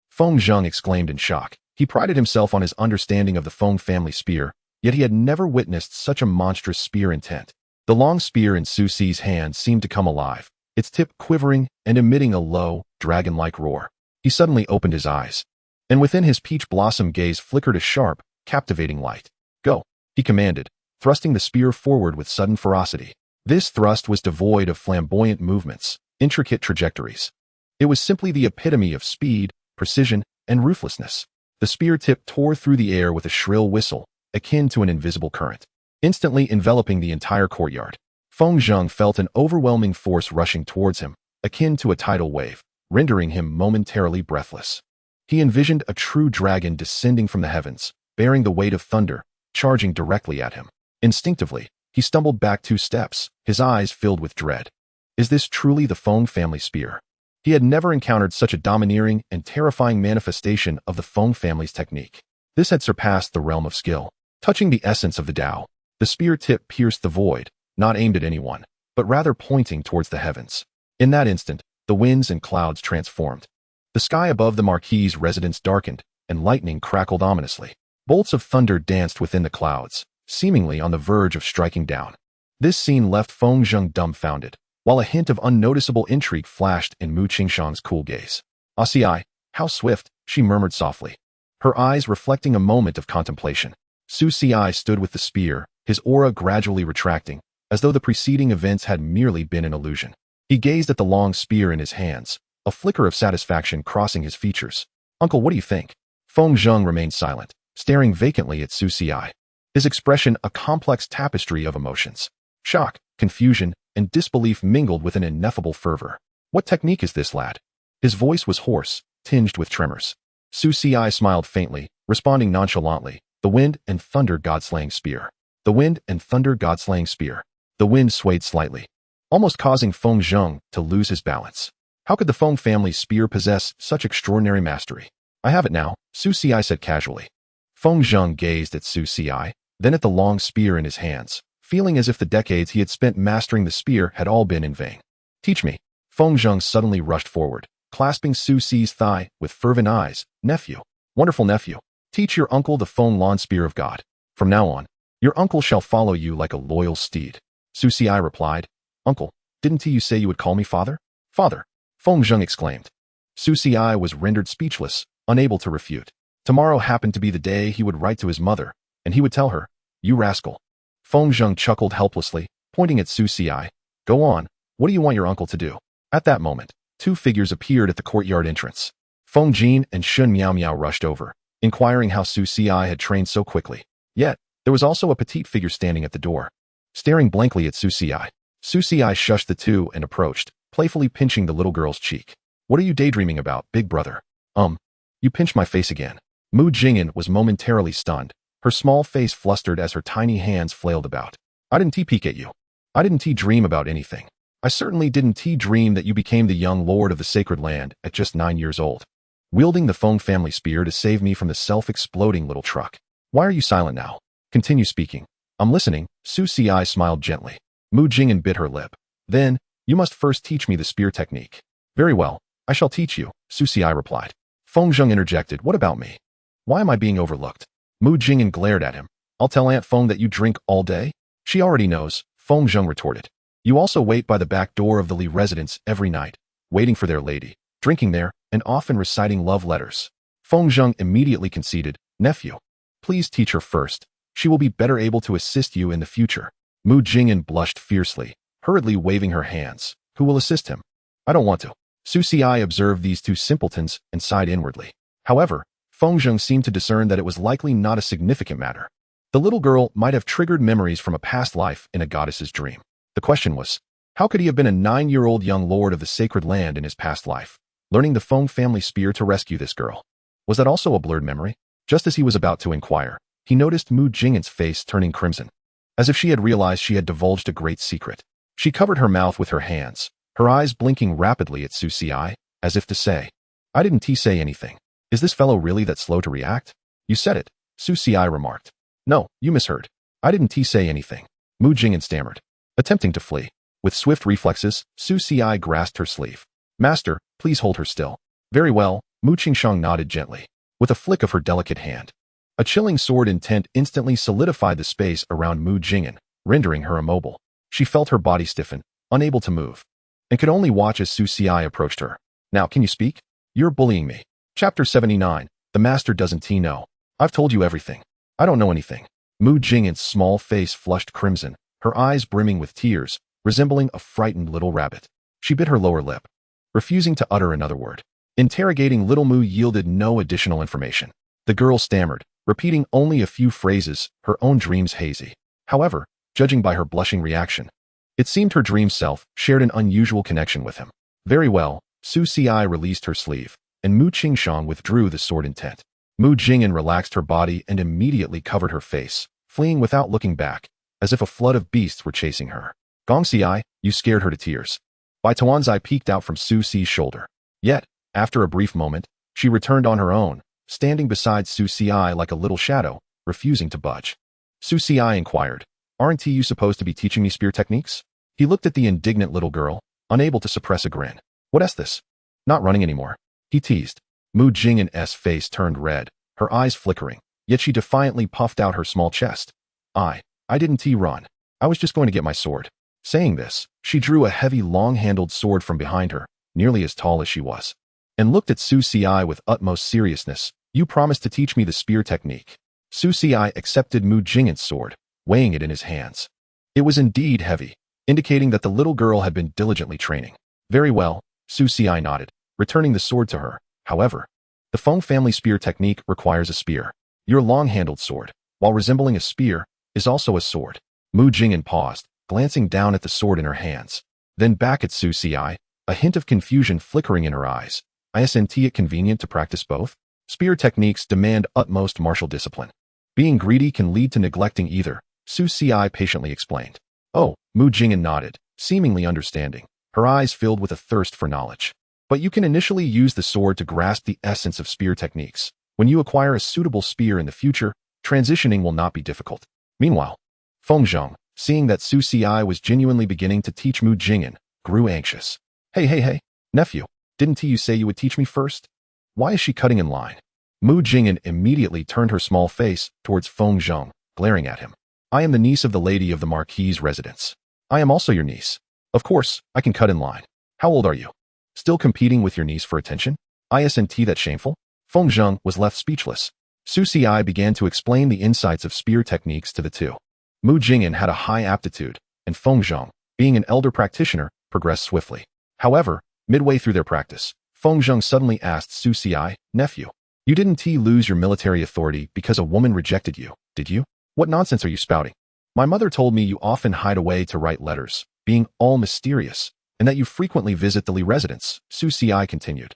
Feng Zheng exclaimed in shock. He prided himself on his understanding of the Feng family spear, yet he had never witnessed such a monstrous spear intent. The long spear in Su Si's hand seemed to come alive, its tip quivering and emitting a low, dragon-like roar. He suddenly opened his eyes, and within his peach blossom gaze flickered a sharp, captivating light. Go, he commanded, thrusting the spear forward with sudden ferocity. This thrust was devoid of flamboyant movements, intricate trajectories. It was simply the epitome of speed, precision, and ruthlessness. The spear tip tore through the air with a shrill whistle, akin to an invisible current, instantly enveloping the entire courtyard. Feng Zheng felt an overwhelming force rushing towards him, akin to a tidal wave, rendering him momentarily breathless. He envisioned a true dragon descending from the heavens, bearing the weight of thunder, charging directly at him. Instinctively, he stumbled back 2 steps, his eyes filled with dread. Is this truly the Feng family spear? He had never encountered such a domineering and terrifying manifestation of the Feng family's technique. This had surpassed the realm of skill. Touching the essence of the Tao, the spear tip pierced the void, not aimed at anyone, but rather pointing towards the heavens. In that instant, the winds and clouds transformed. The sky above the Marquis's residence darkened, and lightning crackled ominously. Bolts of thunder danced within the clouds, seemingly on the verge of striking down. This scene left Feng Zheng dumbfounded, while a hint of unnoticeable intrigue flashed in Mu Qingshang's cool gaze. "Asii, how swift," she murmured softly, her eyes reflecting a moment of contemplation. Su Si stood with the spear, his aura gradually retracting, as though the preceding events had merely been an illusion. He gazed at the long spear in his hands, a flicker of satisfaction crossing his features. "Uncle, what do you think?" Feng Zheng remained silent, staring vacantly at Su Si. His expression a complex tapestry of emotions. Shock, confusion, and disbelief mingled with an ineffable fervor. "What technique is this, lad?" His voice was hoarse, tinged with tremors. Su Si smiled faintly, responding nonchalantly. "The wind and thunder god-slaying spear. The wind and thunder god-slaying spear." The wind swayed slightly, almost causing Feng Zheng to lose his balance. How could the Feng family spear possess such extraordinary mastery? "I have it now," Su Si said casually. Feng Zheng gazed at Su Si, then at the long spear in his hands, feeling as if the decades he had spent mastering the spear had all been in vain. "Teach me." Feng Zheng suddenly rushed forward, clasping Su Si's thigh with fervent eyes. "Nephew, wonderful nephew, teach your uncle the Feng Lan spear of God. From now on, your uncle shall follow you like a loyal steed." Su Si replied, "Uncle, didn't you say you would call me father?" "Father," Feng Zheng exclaimed. Su Si was rendered speechless, unable to refute. Tomorrow happened to be the day he would write to his mother, and he would tell her, "You rascal." Feng Zheng chuckled helplessly, pointing at Su Si. "Go on, what do you want your uncle to do?" At that moment, 2 figures appeared at the courtyard entrance. Feng Jin and Shun Miao Miao rushed over, inquiring how Su Si had trained so quickly. Yet, there was also a petite figure standing at the door, staring blankly at Su Si. Su Si shushed the 2 and approached, playfully pinching the little girl's cheek. "What are you daydreaming about, big brother?" You pinched my face again." Mu Jing'an was momentarily stunned, her small face flustered as her tiny hands flailed about. "I didn't peek at you. I didn't dream about anything. I certainly didn't dream that you became the young lord of the sacred land at just 9 years old, wielding the Feng family spear to save me from the self-exploding little truck. Why are you silent now? Continue speaking." "I'm listening." Su Si smiled gently. Mu Jing'an bit her lip. "Then, you must first teach me the spear technique." "Very well, I shall teach you," Su Si replied. Feng Zheng interjected, "What about me? Why am I being overlooked?" Mu Jing'an glared at him. "I'll tell Aunt Feng that you drink all day?" "She already knows," Feng Zheng retorted. "You also wait by the back door of the Li residence every night, waiting for their lady, drinking there, and often reciting love letters." Feng Zheng immediately conceded, "Nephew, please teach her first. She will be better able to assist you in the future." Mu Jing'an blushed fiercely, hurriedly waving her hands. "Who will assist him?" "I don't want to." Su Si observed these 2 simpletons and sighed inwardly. However, Feng Zheng seemed to discern that it was likely not a significant matter. The little girl might have triggered memories from a past life in a goddess's dream. The question was, how could he have been a 9-year-old young lord of the sacred land in his past life, learning the Feng family spear to rescue this girl? Was that also a blurred memory? Just as he was about to inquire, he noticed Mu Jing'an's face turning crimson, as if she had realized she had divulged a great secret. She covered her mouth with her hands, her eyes blinking rapidly at Su Si, as if to say, "I didn't say anything. Is this fellow really that slow to react?" You said it, Su Xiai remarked. No, you misheard. I didn't say anything. Mu Jingyan stammered, attempting to flee. With swift reflexes, Su Xiai grasped her sleeve. Master, please hold her still. Very well, Mu Qingshang nodded gently, with a flick of her delicate hand. A chilling sword intent instantly solidified the space around Mu Jingyan, rendering her immobile. She felt her body stiffen, unable to move, and could only watch as Su Xiai approached her. Now, can you speak? You're bullying me. Chapter 79. The Master doesn't know. I've told you everything. I don't know anything. Mu Jingyan's small face flushed crimson, her eyes brimming with tears, resembling a frightened little rabbit. She bit her lower lip, refusing to utter another word. Interrogating little Mu yielded no additional information. The girl stammered, repeating only a few phrases, her own dreams hazy. However, judging by her blushing reaction, it seemed her dream self shared an unusual connection with him. Very well, Su Xiai released her sleeve, and Mu Qingshang withdrew the sword intent. Mu Jingyan relaxed her body and immediately covered her face, fleeing without looking back, as if a flood of beasts were chasing her. Gong Xiai, you scared her to tears. Bai Tuanzai peeked out from Su Xi's shoulder. Yet, after a brief moment, she returned on her own, standing beside Su Xiai like a little shadow, refusing to budge. Su Xiai inquired, aren't you supposed to be teaching me spear techniques? He looked at the indignant little girl, unable to suppress a grin. What's this? Not running anymore. He teased. Mu Jingyan's face turned red, her eyes flickering, yet she defiantly puffed out her small chest. I didn't run. I was just going to get my sword. Saying this, she drew a heavy long-handled sword from behind her, nearly as tall as she was, and looked at Su Xiai with utmost seriousness. You promised to teach me the spear technique. Su Xiai accepted Mu Jingyan's sword, weighing it in his hands. It was indeed heavy, indicating that the little girl had been diligently training. Very well, Su Xiai nodded, returning the sword to her. However, the Feng family spear technique requires a spear. Your long-handled sword, while resembling a spear, is also a sword. Mu Jingyan paused, glancing down at the sword in her hands, then back at Su Xiai, a hint of confusion flickering in her eyes. Isn't it convenient to practice both? Spear techniques demand utmost martial discipline. Being greedy can lead to neglecting either, Su Xiai patiently explained. Oh, Mu Jingyan nodded, seemingly understanding, her eyes filled with a thirst for knowledge. But you can initially use the sword to grasp the essence of spear techniques. When you acquire a suitable spear in the future, transitioning will not be difficult. Meanwhile, Feng Zheng, seeing that Su Xiai was genuinely beginning to teach Mu Jingyan, grew anxious. Hey, nephew, didn't you say you would teach me first? Why is she cutting in line? Mu Jingyan immediately turned her small face towards Feng Zheng, glaring at him. I am the niece of the lady of the Marquis's residence. I am also your niece. Of course, I can cut in line. How old are you? Still competing with your niece for attention? Isn't that shameful? Feng Zheng was left speechless. Su Xiai began to explain the insights of spear techniques to the two. Mu Jingyan had a high aptitude, and Feng Zheng, being an elder practitioner, progressed swiftly. However, midway through their practice, Feng Zheng suddenly asked Su Xiai, nephew, you didn't lose your military authority because a woman rejected you, did you? What nonsense are you spouting? My mother told me you often hide away to write letters, being all mysterious, and that you frequently visit the Li residence, Su Xiai continued.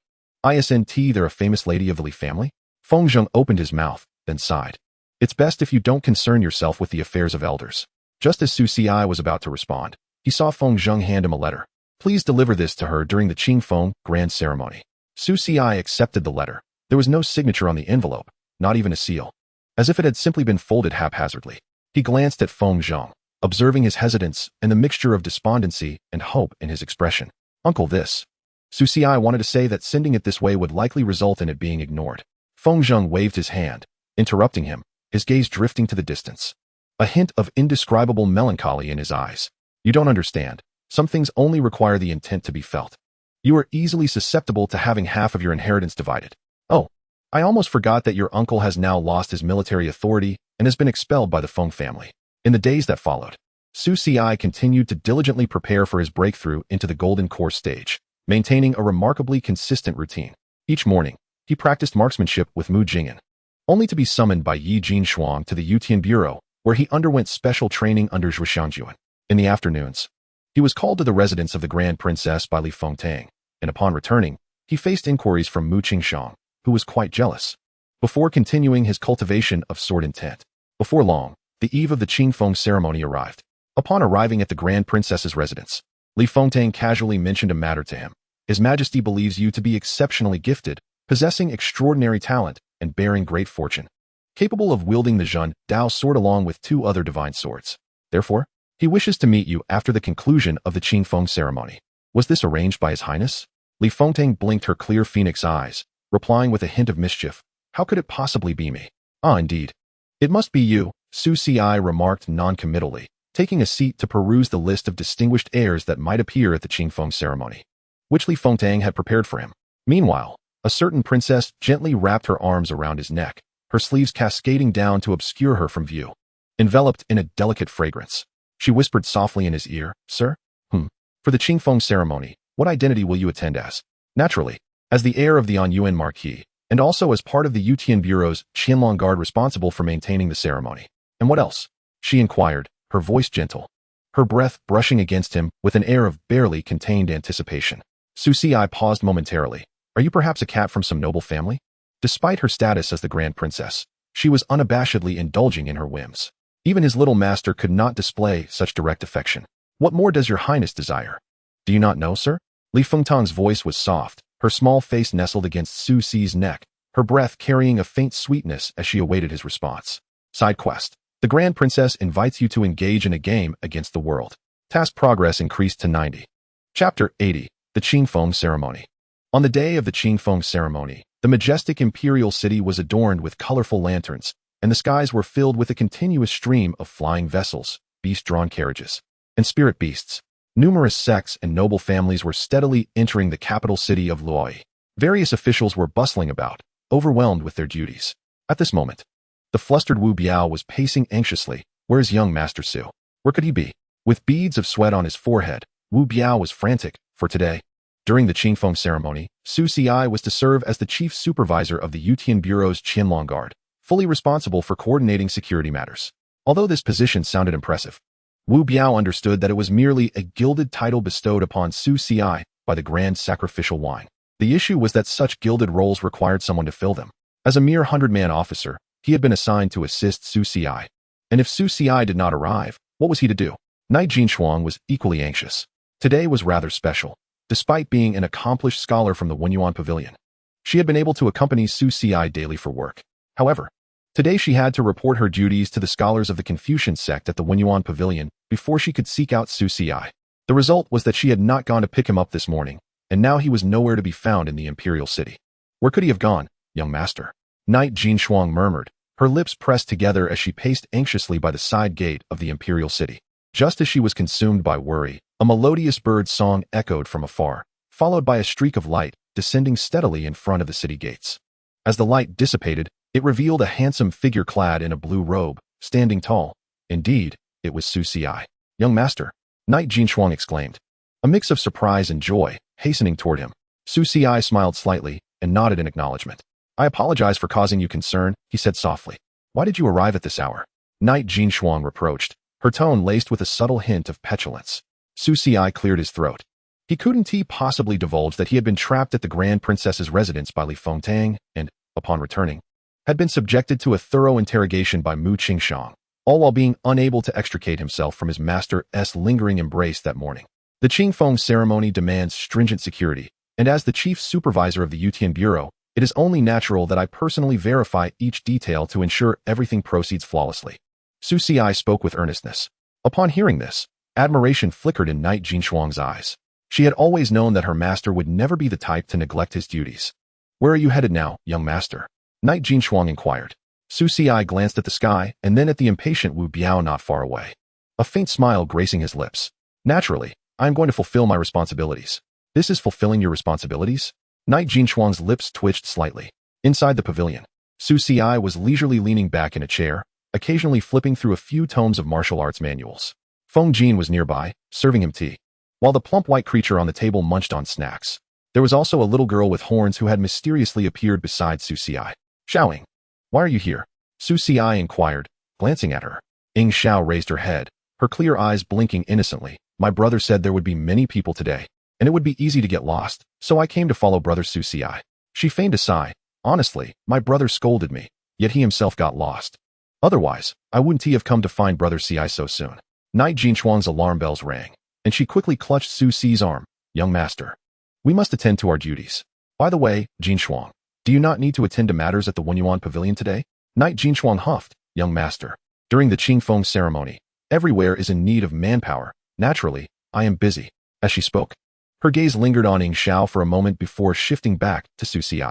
Isn't there a famous lady of the Li family? Feng Zheng opened his mouth, then sighed. It's best if you don't concern yourself with the affairs of elders. Just as Su Xiai was about to respond, he saw Feng Zheng hand him a letter. Please deliver this to her during the Qingfeng grand ceremony. Su Xiai accepted the letter. There was no signature on the envelope, not even a seal. As if it had simply been folded haphazardly. He glanced at Feng Zheng, observing his hesitance and the mixture of despondency and hope in his expression. Uncle, this. Su Xiai wanted to say that sending it this way would likely result in it being ignored. Feng Zheng waved his hand, interrupting him, his gaze drifting to the distance. A hint of indescribable melancholy in his eyes. You don't understand. Some things only require the intent to be felt. You are easily susceptible to having half of your inheritance divided. Oh, I almost forgot that your uncle has now lost his military authority and has been expelled by the Feng family. In the days that followed, Su Xiai continued to diligently prepare for his breakthrough into the Golden Core stage, maintaining a remarkably consistent routine. Each morning, he practiced marksmanship with Mu Jingyan, only to be summoned by Yi Jinshuang to the Yutian Bureau, where he underwent special training under Zhuo Xianjuan. In the afternoons, he was called to the residence of the Grand Princess by Li Fengtang, and upon returning, he faced inquiries from Mu Qingshang, who was quite jealous. Before continuing his cultivation of sword intent, before long, the eve of the Qingfeng ceremony arrived. Upon arriving at the Grand Princess's residence, Li Fengtang casually mentioned a matter to him. His Majesty believes you to be exceptionally gifted, possessing extraordinary talent, and bearing great fortune. capable of wielding the Zhen Dao sword along with 2 other divine swords. Therefore, he wishes to meet you after the conclusion of the Qingfeng ceremony. Was this arranged by His Highness? Li Fengtang blinked her clear phoenix eyes, replying with a hint of mischief. How could it possibly be me? Ah, indeed. It must be you, Su Ci remarked non-committally, taking a seat to peruse the list of distinguished heirs that might appear at the Qingfeng ceremony, which Li Fengtang had prepared for him. Meanwhile, a certain princess gently wrapped her arms around his neck, her sleeves cascading down to obscure her from view. Enveloped in a delicate fragrance, she whispered softly in his ear, Sir? For the Qingfeng ceremony, what identity will you attend as? Naturally, as the heir of the Anyuan Marquis, and also as part of the Yutian Bureau's Qianlong Guard responsible for maintaining the ceremony. And what else? She inquired, her voice gentle, her breath brushing against him with an air of barely contained anticipation. Su Ci paused momentarily. Are you perhaps a cat from some noble family? Despite her status as the Grand Princess, she was unabashedly indulging in her whims. Even his little master could not display such direct affection. What more does your highness desire? Do you not know, sir? Li Fengtang's voice was soft, her small face nestled against Su Ci's neck, her breath carrying a faint sweetness as she awaited his response. Side quest. The Grand Princess invites you to engage in a game against the world. Task progress increased to 90. Chapter 80. The Qingfeng Ceremony. On the day of the Qingfeng ceremony, the majestic imperial city was adorned with colorful lanterns, and the skies were filled with a continuous stream of flying vessels, beast-drawn carriages, and spirit beasts. Numerous sects and noble families were steadily entering the capital city of Luoyi. Various officials were bustling about, overwhelmed with their duties. At this moment, the flustered Wu Biao was pacing anxiously. Where is young Master Su? Where could he be? With beads of sweat on his forehead, Wu Biao was frantic, for today. During the Qingfeng ceremony, Su Ci was to serve as the chief supervisor of the Yutian Bureau's Qianlong Guard, fully responsible for coordinating security matters. Although this position sounded impressive, Wu Biao understood that it was merely a gilded title bestowed upon Su Ci by the Grand Sacrificial Wine. The issue was that such gilded roles required someone to fill them. As a mere 100-man officer, he had been assigned to assist Su Ci. And if Su Ci did not arrive, what was he to do? Knight Jinshuang was equally anxious. Today was rather special. Despite being an accomplished scholar from the Wenyuan Pavilion, she had been able to accompany Su Ci daily for work. However, today she had to report her duties to the scholars of the Confucian sect at the Wenyuan Pavilion before she could seek out Su Ci. The result was that she had not gone to pick him up this morning, and now he was nowhere to be found in the imperial city. Where could he have gone, young master? Knight Jinshuang murmured, her lips pressed together as she paced anxiously by the side gate of the imperial city. Just as she was consumed by worry, a melodious bird song echoed from afar, followed by a streak of light descending steadily in front of the city gates. As the light dissipated, it revealed a handsome figure clad in a blue robe, standing tall. Indeed, it was Su Ci. Young master, Knight Jinshuang exclaimed, a mix of surprise and joy, hastening toward him. Su Ci smiled slightly and nodded in acknowledgement. I apologize for causing you concern, he said softly. Why did you arrive at this hour? Knight Jinshuang reproached, her tone laced with a subtle hint of petulance. Su Ci cleared his throat. He couldn't possibly divulge that he had been trapped at the Grand Princess's residence by Li Fengtang and, upon returning, had been subjected to a thorough interrogation by Mu Qingshang, all while being unable to extricate himself from his master's lingering embrace that morning. The Qingfeng ceremony demands stringent security, and as the chief supervisor of the Yutian Bureau, it is only natural that I personally verify each detail to ensure everything proceeds flawlessly. Su Ci spoke with earnestness. Upon hearing this, admiration flickered in Knight Jinshuang's eyes. She had always known that her master would never be the type to neglect his duties. Where are you headed now, young master? Knight Jinshuang inquired. Su Ci glanced at the sky and then at the impatient Wu Biao not far away. A faint smile gracing his lips. Naturally, I am going to fulfill my responsibilities. This is fulfilling your responsibilities? Knight Jinshuang's lips twitched slightly. Inside the pavilion, Su Ci was leisurely leaning back in a chair, occasionally flipping through a few tomes of martial arts manuals. Feng Jin was nearby, serving him tea, while the plump white creature on the table munched on snacks. There was also a little girl with horns who had mysteriously appeared beside Su Ci. Xiaoing, why are you here? Su Ci inquired, glancing at her. Ying Xiao raised her head, her clear eyes blinking innocently. My brother said there would be many people today, and it would be easy to get lost, so I came to follow brother Su Ci. She feigned a sigh. Honestly, my brother scolded me, yet he himself got lost. Otherwise, I wouldn't have come to find brother Ci so soon. Knight Jinshuang's alarm bells rang, and she quickly clutched Su Ci's arm. Young master, we must attend to our duties. By the way, Jinshuang, do you not need to attend to matters at the Wenyuan Pavilion today? Knight Jinshuang huffed, young master. During the Qingfeng ceremony, everywhere is in need of manpower. Naturally, I am busy. As she spoke, her gaze lingered on Ying Xiao for a moment before shifting back to Su Xi,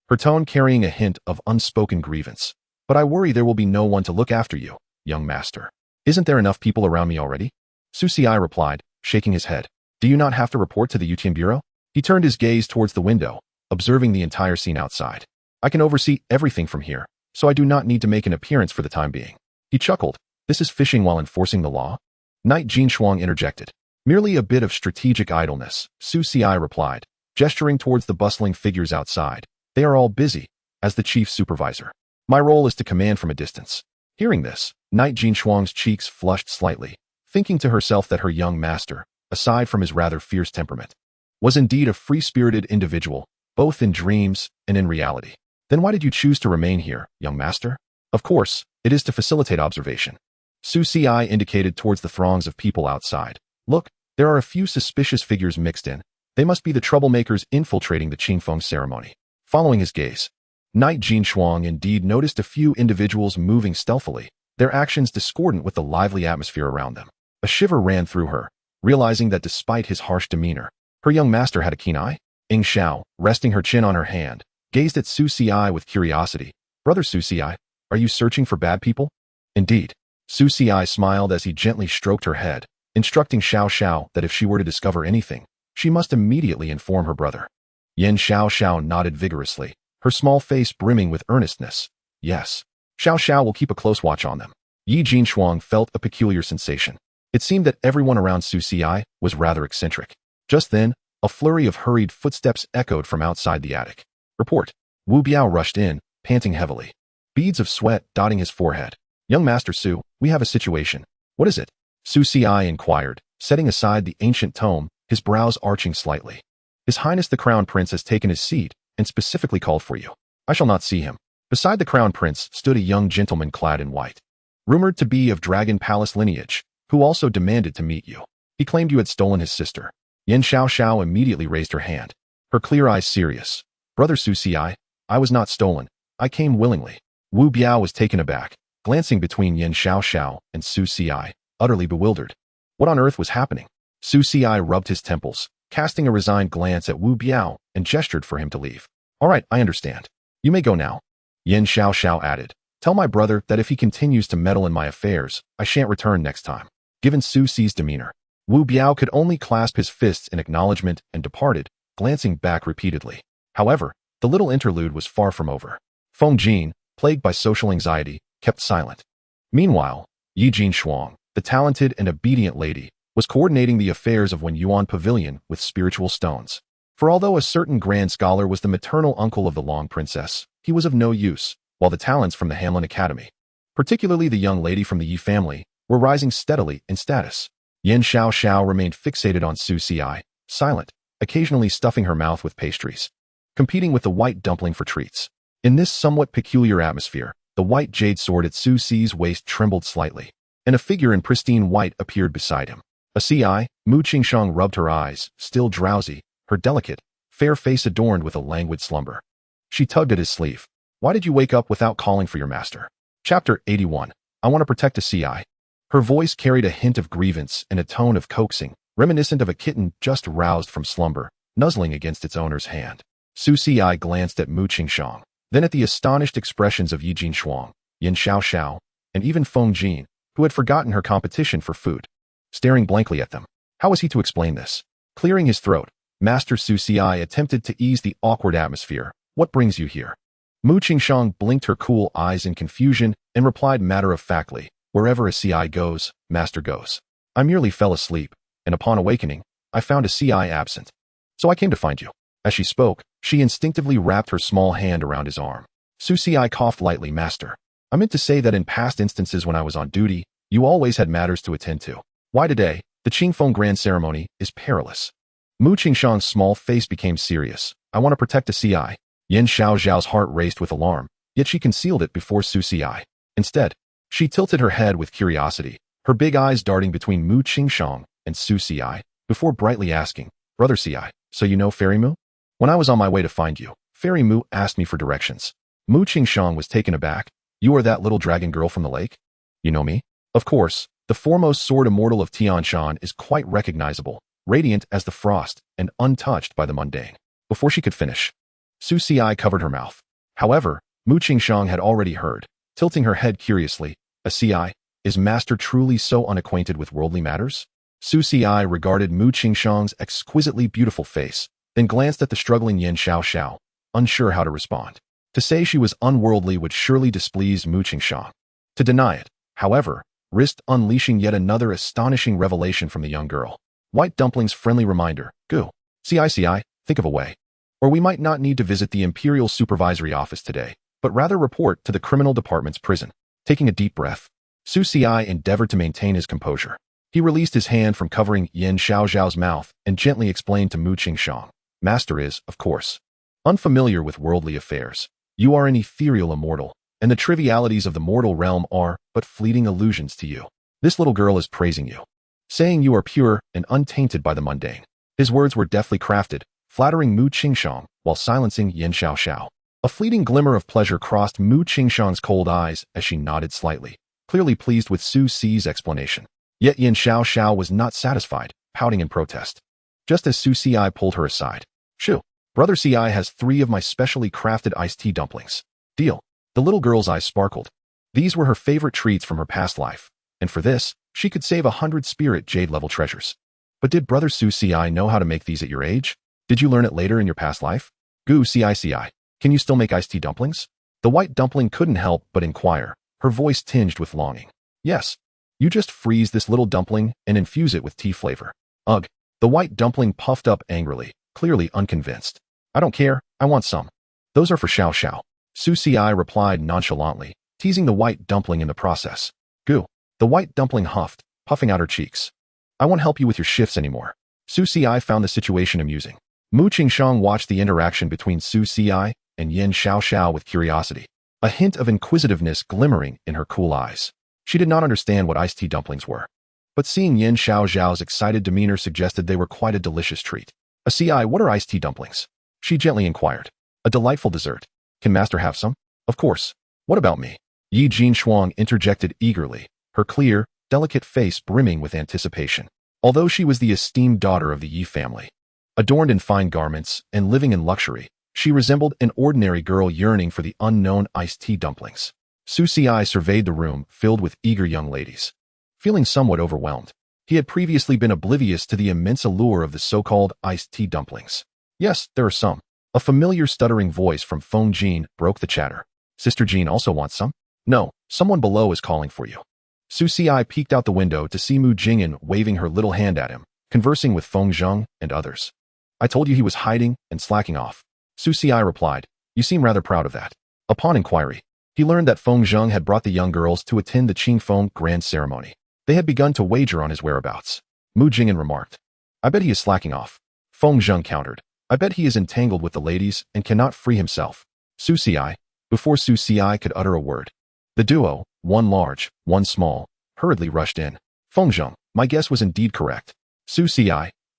her tone carrying a hint of unspoken grievance. But I worry there will be no one to look after you, young master. Isn't there enough people around me already? Su Xi replied, shaking his head. Do you not have to report to the Yutian Bureau? He turned his gaze towards the window, observing the entire scene outside. I can oversee everything from here, so I do not need to make an appearance for the time being. He chuckled. This is fishing while enforcing the law? Knight Jinshuang interjected. Merely a bit of strategic idleness, Su Xi replied, gesturing towards the bustling figures outside. They are all busy, as the chief supervisor. My role is to command from a distance. Hearing this, Knight Jinshuang's cheeks flushed slightly, thinking to herself that her young master, aside from his rather fierce temperament, was indeed a free-spirited individual, both in dreams and in reality. Then why did you choose to remain here, young master? Of course, it is to facilitate observation. Su Xi indicated towards the throngs of people outside. Look, there are a few suspicious figures mixed in. They must be the troublemakers infiltrating the Qingfeng ceremony. Following his gaze, Knight Jinshuang indeed noticed a few individuals moving stealthily, their actions discordant with the lively atmosphere around them. A shiver ran through her, realizing that despite his harsh demeanor, her young master had a keen eye. Ying Xiao, resting her chin on her hand, gazed at Su Xi with curiosity. Brother Su Xi, are you searching for bad people? Indeed. Su Xi smiled as he gently stroked her head, instructing Xiao that if she were to discover anything, she must immediately inform her brother. Xiao nodded vigorously, her small face brimming with earnestness. Yes. Xiao will keep a close watch on them. Yi Jinshuang felt a peculiar sensation. It seemed that everyone around Su Xi was rather eccentric. Just then, a flurry of hurried footsteps echoed from outside the attic. Report. Wu Biao rushed in, panting heavily, beads of sweat dotting his forehead. Young Master Su, we have a situation. What is it? Su Xi inquired, setting aside the ancient tome, his brows arching slightly. His Highness the Crown Prince has taken his seat and specifically called for you. I shall not see him. Beside the Crown Prince stood a young gentleman clad in white, rumored to be of Dragon Palace lineage, who also demanded to meet you. He claimed you had stolen his sister. Yen Xiao immediately raised her hand, her clear eyes serious. Brother Su Xi, I was not stolen. I came willingly. Wu Biao was taken aback, glancing between Yen Xiao and Su Xi, utterly bewildered. What on earth was happening? Su Xi rubbed his temples, casting a resigned glance at Wu Biao and gestured for him to leave. All right, I understand. You may go now. Yen Xiao added, tell my brother that if he continues to meddle in my affairs, I shan't return next time. Given Su Xi's demeanor, Wu Biao could only clasp his fists in acknowledgement and departed, glancing back repeatedly. However, the little interlude was far from over. Feng Jin, plagued by social anxiety, kept silent. Meanwhile, Yi Jinshuang, the talented and obedient lady, was coordinating the affairs of Wen Yuan Pavilion with spiritual stones. For although a certain grand scholar was the maternal uncle of the Long Princess, he was of no use, while the talents from the Hanlin Academy, particularly the young lady from the Yi family, were rising steadily in status. Yen Xiao remained fixated on Su Xi, silent, occasionally stuffing her mouth with pastries, competing with the white dumpling for treats. In this somewhat peculiar atmosphere, the white jade sword at Su Xi's waist trembled slightly, and a figure in pristine white appeared beside him. A Ci, Mu Qingshang rubbed her eyes, still drowsy, her delicate, fair face adorned with a languid slumber. She tugged at his sleeve. Why did you wake up without calling for your master? Chapter 81. I want to protect a Ci. Her voice carried a hint of grievance and a tone of coaxing, reminiscent of a kitten just roused from slumber, nuzzling against its owner's hand. Su Xi glanced at Mu Qingshang, then at the astonished expressions of Yi Jinshuang, Yen Xiao, and even Feng Jin, who had forgotten her competition for food. Staring blankly at them, how was he to explain this? Clearing his throat, Master Su Xi attempted to ease the awkward atmosphere. What brings you here? Mu Qingshang blinked her cool eyes in confusion and replied matter-of-factly, wherever a Ci goes, Master goes. I merely fell asleep, and upon awakening, I found a Ci absent. So I came to find you. As she spoke, she instinctively wrapped her small hand around his arm. Su Xi coughed lightly. Master, I meant to say that in past instances when I was on duty, you always had matters to attend to. Why today, the Qingfeng Grand Ceremony is perilous. Mu Qingshang's small face became serious. I want to protect a Ci. Yen Xiao's heart raced with alarm, yet she concealed it before Su Xi. Instead, she tilted her head with curiosity, her big eyes darting between Mu Qingshang and Su Xi, before brightly asking, Brother Ci, so you know Fairy Mu? When I was on my way to find you, Fairy Mu asked me for directions. Mu Qingshang was taken aback, You are that little dragon girl from the lake? You know me? Of course, the foremost sword immortal of Tianshan is quite recognizable, radiant as the frost and untouched by the mundane. Before she could finish, Su Xi covered her mouth. However, Mu Qingshang had already heard, tilting her head curiously. A Ci, is master truly so unacquainted with worldly matters? Su Xi regarded Mu Qingshang's exquisitely beautiful face, then glanced at the struggling Yin Xiao, unsure how to respond. To say she was unworldly would surely displease Mu Qingshang. To deny it, however, risked unleashing yet another astonishing revelation from the young girl. White Dumpling's friendly reminder, Gu. Ci, think of a way. Or we might not need to visit the Imperial Supervisory Office today, but rather report to the Criminal Department's prison. Taking a deep breath, Su Xi endeavored to maintain his composure. He released his hand from covering Yin Xiao's mouth and gently explained to Mu Qingshang. Master is, of course, unfamiliar with worldly affairs. You are an ethereal immortal, and the trivialities of the mortal realm are but fleeting illusions to you. This little girl is praising you, saying you are pure and untainted by the mundane. His words were deftly crafted, flattering Mu Qingshang while silencing Yin Xiao. A fleeting glimmer of pleasure crossed Mu Qingshang's cold eyes as she nodded slightly, clearly pleased with Su Xi's explanation. Yet Yin Xiao was not satisfied, pouting in protest. Just as Su Xi pulled her aside. Shoo, Brother Ci has 3 of my specially crafted iced tea dumplings. Deal. The little girl's eyes sparkled. These were her favorite treats from her past life, and for this, she could save 100 spirit jade-level treasures. But did Brother Su Xi know how to make these at your age? Did you learn it later in your past life? Gu Ci, can you still make iced tea dumplings? The white dumpling couldn't help but inquire, her voice tinged with longing. Yes. You just freeze this little dumpling and infuse it with tea flavor. Ugh. The white dumpling puffed up angrily, clearly unconvinced. I don't care, I want some. Those are for Xiao. Su Xi replied nonchalantly, teasing the white dumpling in the process. Gu. The white dumpling huffed, puffing out her cheeks. I won't help you with your shifts anymore. Su Xi found the situation amusing. Mu Qingshang watched the interaction between Su Xi and Yin Xiao with curiosity, a hint of inquisitiveness glimmering in her cool eyes. She did not understand what iced tea dumplings were, but seeing Yin Xiao's excited demeanor suggested they were quite a delicious treat. A Ci, what are iced tea dumplings? She gently inquired. A delightful dessert. Can Master have some? Of course. What about me? Yi Jinshuang interjected eagerly, her clear, delicate face brimming with anticipation. Although she was the esteemed daughter of the Yi family, adorned in fine garments and living in luxury, she resembled an ordinary girl yearning for the unknown iced tea dumplings. Su Xi surveyed the room filled with eager young ladies. Feeling somewhat overwhelmed, he had previously been oblivious to the immense allure of the so-called iced tea dumplings. Yes, there are some. A familiar stuttering voice from Feng Jin broke the chatter. Sister Jean also wants some? No, someone below is calling for you. Su Xi peeked out the window to see Mu Jing'an waving her little hand at him, conversing with Feng Zheng and others. I told you he was hiding and slacking off. Su Xi replied, you seem rather proud of that. Upon inquiry, he learned that Feng Zheng had brought the young girls to attend the Qingfeng grand ceremony. They had begun to wager on his whereabouts. Mu Jing'an remarked, I bet he is slacking off. Feng Zheng countered, I bet he is entangled with the ladies and cannot free himself. Su Xi, before Su Xi could utter a word, the duo, one large, one small, hurriedly rushed in. Feng Zheng, my guess was indeed correct. Su Xi,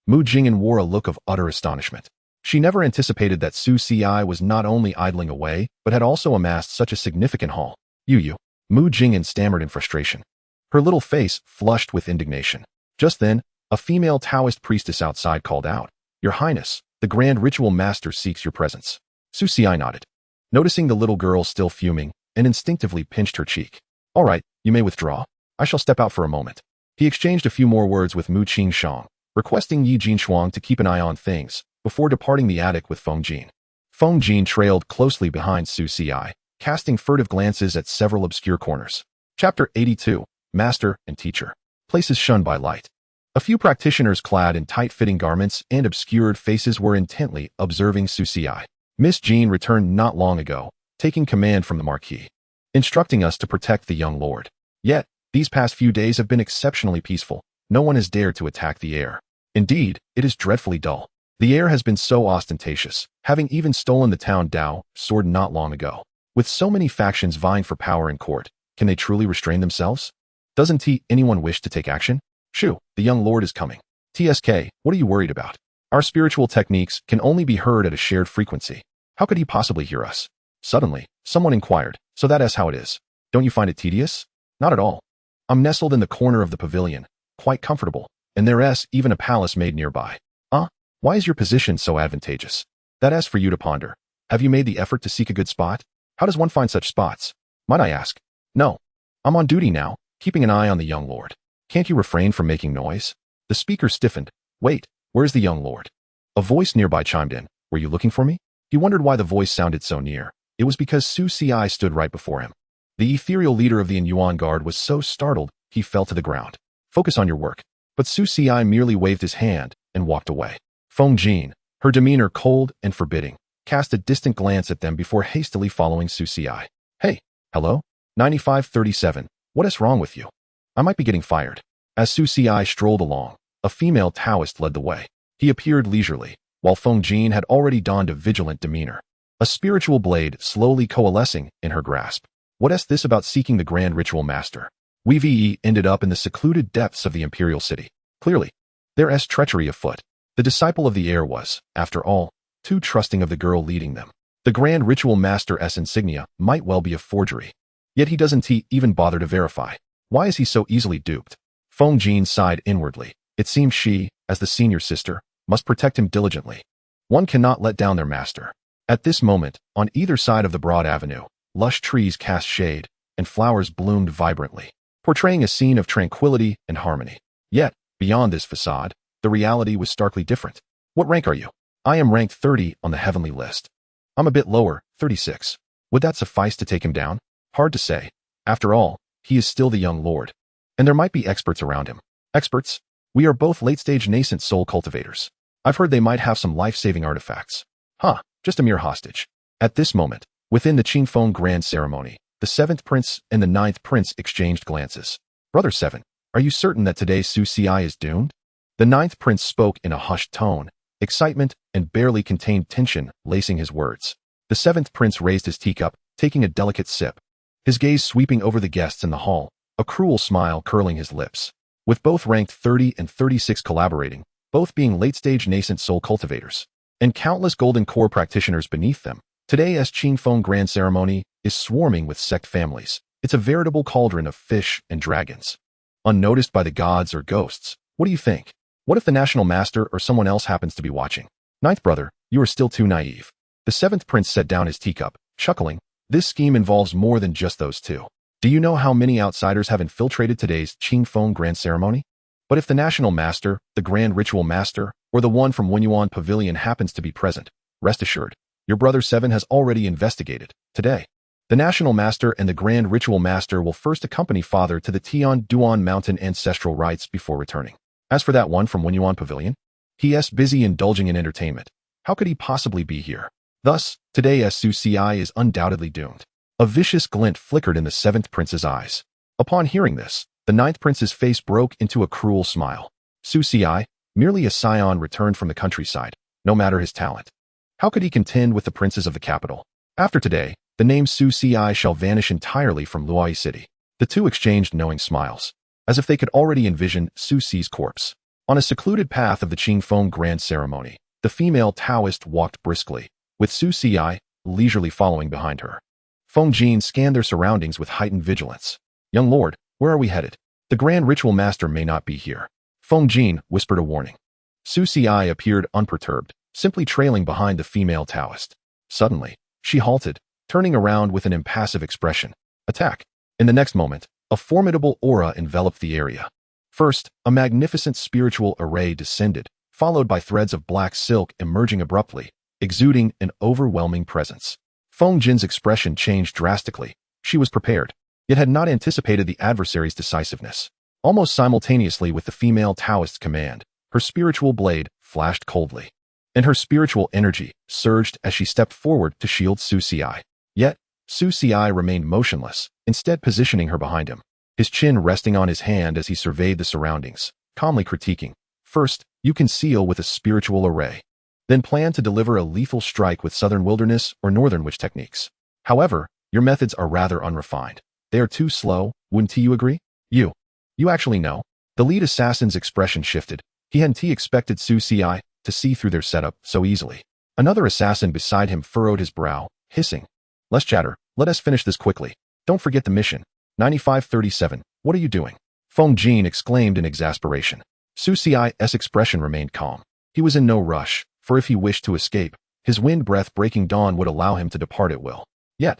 Mu Jing'an wore a look of utter astonishment. She never anticipated that Su Xi was not only idling away, but had also amassed such a significant haul. You. Mu Jing'an stammered in frustration. Her little face flushed with indignation. Just then, a female Taoist priestess outside called out, Your Highness, the Grand Ritual Master seeks your presence. Su Xi nodded, noticing the little girl still fuming, and instinctively pinched her cheek. All right, you may withdraw. I shall step out for a moment. He exchanged a few more words with Mu Qingshang, requesting Yi Jinshuang to keep an eye on things, before departing the attic with Feng Jin. Feng Jin trailed closely behind Su Xi, casting furtive glances at several obscure corners. Chapter 82, Master and Teacher. Places shunned by light. A few practitioners clad in tight-fitting garments and obscured faces were intently observing Su Xi. Miss Jean returned not long ago, taking command from the Marquis, instructing us to protect the young lord. Yet, these past few days have been exceptionally peaceful. No one has dared to attack the heir. Indeed, it is dreadfully dull. The heir has been so ostentatious, having even stolen the town Dao sword not long ago. With so many factions vying for power in court, can they truly restrain themselves? Doesn't anyone wish to take action? Shoo, the young lord is coming. TSK, what are you worried about? Our spiritual techniques can only be heard at a shared frequency. How could he possibly hear us? Suddenly, someone inquired, so that is how it is. Don't you find it tedious? Not at all. I'm nestled in the corner of the pavilion, quite comfortable, and there's even a palace made nearby. Why is your position so advantageous? That's for you to ponder. Have you made the effort to seek a good spot? How does one find such spots? Might I ask? No. I'm on duty now, keeping an eye on the young lord. Can't you refrain from making noise? The speaker stiffened. Wait, where's the young lord? A voice nearby chimed in. Were you looking for me? He wondered why the voice sounded so near. It was because Su Ci stood right before him. The ethereal leader of the Yuan Guard was so startled, he fell to the ground. Focus on your work. But Su Ci merely waved his hand and walked away. Feng Jin, her demeanor cold and forbidding, cast a distant glance at them before hastily following Su Ci. Hey, hello? 9537, what is wrong with you? I might be getting fired. As Su Ci strolled along, a female Taoist led the way. He appeared leisurely, while Feng Jin had already donned a vigilant demeanor. A spiritual blade slowly coalescing in her grasp. What is this about seeking the grand ritual master? We ended up in the secluded depths of the imperial city. Clearly, there is treachery afoot. The disciple of the heir was, after all, too trusting of the girl leading them. The grand ritual master's insignia might well be a forgery. Yet he doesn't even bother to verify. Why is he so easily duped? Feng Jin sighed inwardly. It seems she, as the senior sister, must protect him diligently. One cannot let down their master. At this moment, on either side of the broad avenue, lush trees cast shade, and flowers bloomed vibrantly, portraying a scene of tranquility and harmony. Yet, beyond this facade, the reality was starkly different. What rank are you? I am ranked 30 on the heavenly list. I'm a bit lower, 36. Would that suffice to take him down? Hard to say. After all, he is still the young lord. And there might be experts around him. Experts? We are both late-stage nascent soul cultivators. I've heard they might have some life-saving artifacts. Just a mere hostage. At this moment, within the Qingfeng Grand Ceremony, the 7th prince and the 9th prince exchanged glances. Brother 7, are you certain that today's Su Ci is doomed? The 9th prince spoke in a hushed tone, excitement and barely contained tension lacing his words. The 7th prince raised his teacup, taking a delicate sip, his gaze sweeping over the guests in the hall, a cruel smile curling his lips. With both ranked 30 and 36 collaborating, both being late-stage nascent soul cultivators, and countless golden core practitioners beneath them, today's Qingfeng Grand Ceremony is swarming with sect families. It's a veritable cauldron of fish and dragons. Unnoticed by the gods or ghosts. What do you think? What if the national master or someone else happens to be watching? 9th brother, you are still too naive. The 7th prince set down his teacup, chuckling. This scheme involves more than just those two. Do you know how many outsiders have infiltrated today's Qingfeng Grand Ceremony? But if the national master, the grand ritual master, or the one from Wenyuan Pavilion happens to be present, rest assured, your brother 7 has already investigated. Today, the national master and the grand ritual master will first accompany father to the Tian Duan Mountain ancestral rites before returning. As for that one from Wenyuan Pavilion, he is busy indulging in entertainment. How could he possibly be here? Thus, today Su Ci is undoubtedly doomed. A vicious glint flickered in the 7th prince's eyes. Upon hearing this, the 9th prince's face broke into a cruel smile. Su Ci, merely a scion returned from the countryside, no matter his talent. How could he contend with the princes of the capital? After today, the name Su Ci shall vanish entirely from Luoyi City. The two exchanged knowing smiles, as if they could already envision Su Ci's corpse. On a secluded path of the Qingfeng Grand Ceremony, the female Taoist walked briskly, with Su Ci leisurely following behind her. Feng Jin scanned their surroundings with heightened vigilance. Young lord, where are we headed? The grand ritual master may not be here. Feng Jin whispered a warning. Su Ci appeared unperturbed, simply trailing behind the female Taoist. Suddenly, she halted, turning around with an impassive expression. Attack! In the next moment, a formidable aura enveloped the area. First, a magnificent spiritual array descended, followed by threads of black silk emerging abruptly, exuding an overwhelming presence. Feng Jin's expression changed drastically. She was prepared, yet had not anticipated the adversary's decisiveness. Almost simultaneously with the female Taoist's command, her spiritual blade flashed coldly, and her spiritual energy surged as she stepped forward to shield Su Ci. Yet, Su Ci remained motionless, instead positioning her behind him, his chin resting on his hand as he surveyed the surroundings, calmly critiquing. First, you conceal with a spiritual array. Then plan to deliver a lethal strike with southern wilderness or northern witch techniques. However, your methods are rather unrefined. They are too slow, wouldn't you agree? You actually know. The lead assassin's expression shifted. He hadn't expected Su Ci to see through their setup so easily. Another assassin beside him furrowed his brow, hissing. Less chatter, let us finish this quickly. Don't forget the mission. 9537. What are you doing? Feng Jin exclaimed in exasperation. Su Xi's expression remained calm. He was in no rush, for if he wished to escape, his wind-breath-breaking dawn would allow him to depart at will. Yet,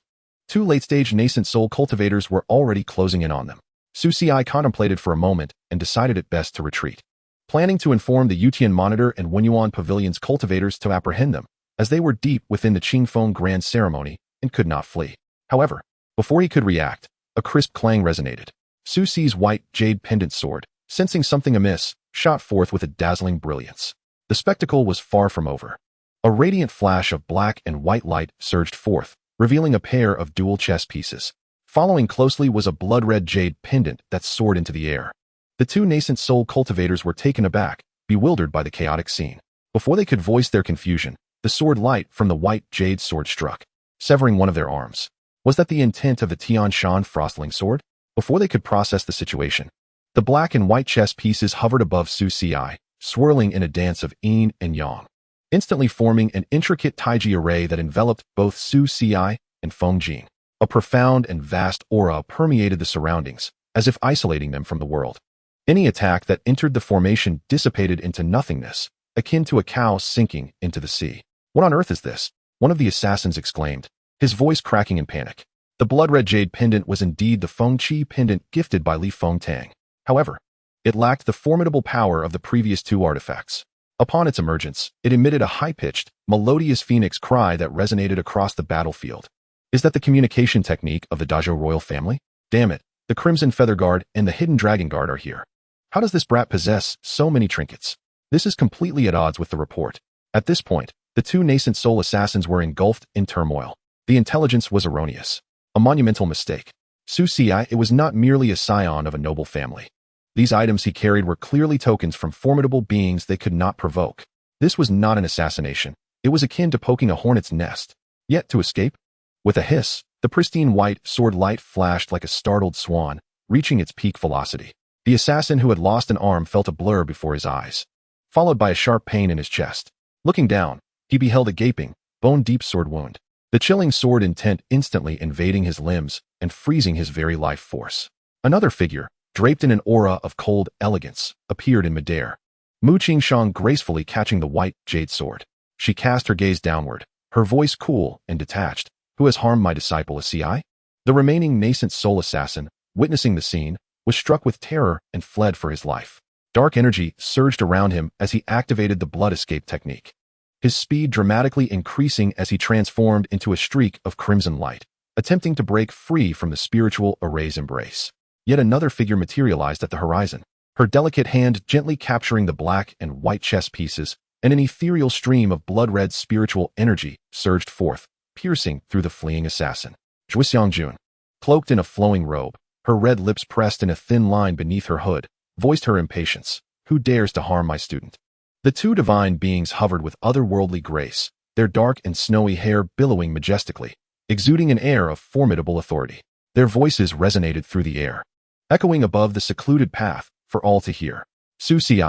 two late-stage nascent soul cultivators were already closing in on them. Su Xi contemplated for a moment and decided it best to retreat, planning to inform the Yutian Monitor and Wenyuan Pavilion's cultivators to apprehend them, as they were deep within the Qingfeng Grand Ceremony and could not flee. However, before he could react, a crisp clang resonated. Su Xi's white jade pendant sword, sensing something amiss, shot forth with a dazzling brilliance. The spectacle was far from over. A radiant flash of black and white light surged forth, revealing a pair of dual chess pieces. Following closely was a blood-red jade pendant that soared into the air. The two nascent soul cultivators were taken aback, bewildered by the chaotic scene. Before they could voice their confusion, the sword light from the white jade sword struck, severing one of their arms. Was that the intent of the Tianshan Frostling sword? Before they could process the situation, the black and white chess pieces hovered above Su Xi, swirling in a dance of yin and yang, instantly forming an intricate taiji array that enveloped both Su Xi and Feng Jin. A profound and vast aura permeated the surroundings, as if isolating them from the world. Any attack that entered the formation dissipated into nothingness, akin to a cow sinking into the sea. What on earth is this? One of the assassins exclaimed, his voice cracking in panic. The blood-red jade pendant was indeed the Feng Qi pendant gifted by Li Fengtang. However, it lacked the formidable power of the previous two artifacts. Upon its emergence, it emitted a high-pitched, melodious phoenix cry that resonated across the battlefield. Is that the communication technique of the Dazhou royal family? Damn it, the Crimson Feather Guard and the Hidden Dragon Guard are here. How does this brat possess so many trinkets? This is completely at odds with the report. At this point, the two nascent soul assassins were engulfed in turmoil. The intelligence was erroneous. A monumental mistake. Su Xi, it was not merely a scion of a noble family. These items he carried were clearly tokens from formidable beings they could not provoke. This was not an assassination. It was akin to poking a hornet's nest. Yet to escape? With a hiss, the pristine white sword light flashed like a startled swan, reaching its peak velocity. The assassin who had lost an arm felt a blur before his eyes, followed by a sharp pain in his chest. Looking down, he beheld a gaping, bone-deep sword wound. The chilling sword intent instantly invading his limbs and freezing his very life force. Another figure, draped in an aura of cold elegance, appeared in midair. Mu Qingshang gracefully catching the white jade sword. She cast her gaze downward, her voice cool and detached. Who has harmed my disciple Ci? The remaining nascent soul assassin, witnessing the scene, was struck with terror and fled for his life. Dark energy surged around him as he activated the blood escape technique, his speed dramatically increasing as he transformed into a streak of crimson light, attempting to break free from the spiritual array's embrace. Yet another figure materialized at the horizon, her delicate hand gently capturing the black and white chess pieces, and an ethereal stream of blood-red spiritual energy surged forth, piercing through the fleeing assassin. Xianxiaujun, cloaked in a flowing robe, her red lips pressed in a thin line beneath her hood, voiced her impatience. Who dares to harm my student? The two divine beings hovered with otherworldly grace, their dark and snowy hair billowing majestically, exuding an air of formidable authority. Their voices resonated through the air, echoing above the secluded path for all to hear. Su Xi,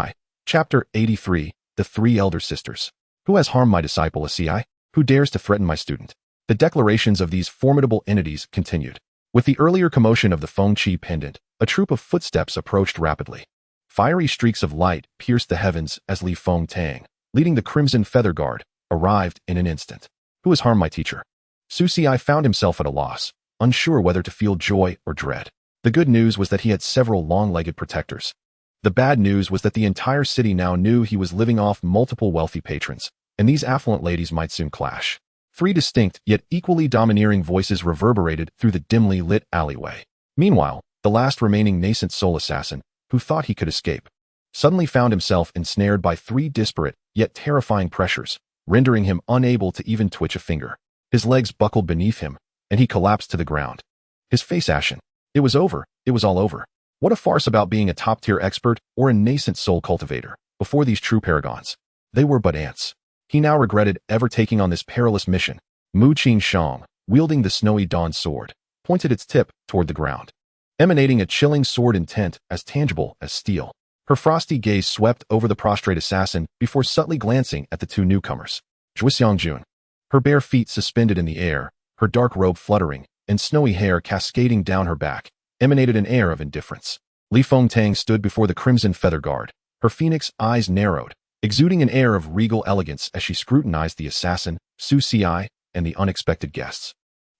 Chapter 83, The Three Elder Sisters. Who has harmed my disciple Ci? Who dares to threaten my student? The declarations of these formidable entities continued. With the earlier commotion of the Feng Qi pendant, a troop of footsteps approached rapidly. Fiery streaks of light pierced the heavens as Li Fengtang, leading the Crimson Feather Guard, arrived in an instant. Who has harmed my teacher? Su Xi found himself at a loss, unsure whether to feel joy or dread. The good news was that he had several long-legged protectors. The bad news was that the entire city now knew he was living off multiple wealthy patrons, and these affluent ladies might soon clash. Three distinct yet equally domineering voices reverberated through the dimly lit alleyway. Meanwhile, the last remaining nascent soul assassin, who thought he could escape, suddenly found himself ensnared by three disparate yet terrifying pressures, rendering him unable to even twitch a finger. His legs buckled beneath him, and he collapsed to the ground, his face ashen. It was over. It was all over. What a farce about being a top-tier expert or a nascent soul cultivator. Before these true paragons, they were but ants. He now regretted ever taking on this perilous mission. Mu Qingshang, wielding the snowy dawn sword, pointed its tip toward the ground, emanating a chilling sword intent as tangible as steel. Her frosty gaze swept over the prostrate assassin before subtly glancing at the two newcomers. Xianxiaujun, her bare feet suspended in the air, her dark robe fluttering, and snowy hair cascading down her back, emanated an air of indifference. Li Fengtang stood before the crimson feather guard, her phoenix eyes narrowed, exuding an air of regal elegance as she scrutinized the assassin, Su Xi, and the unexpected guests.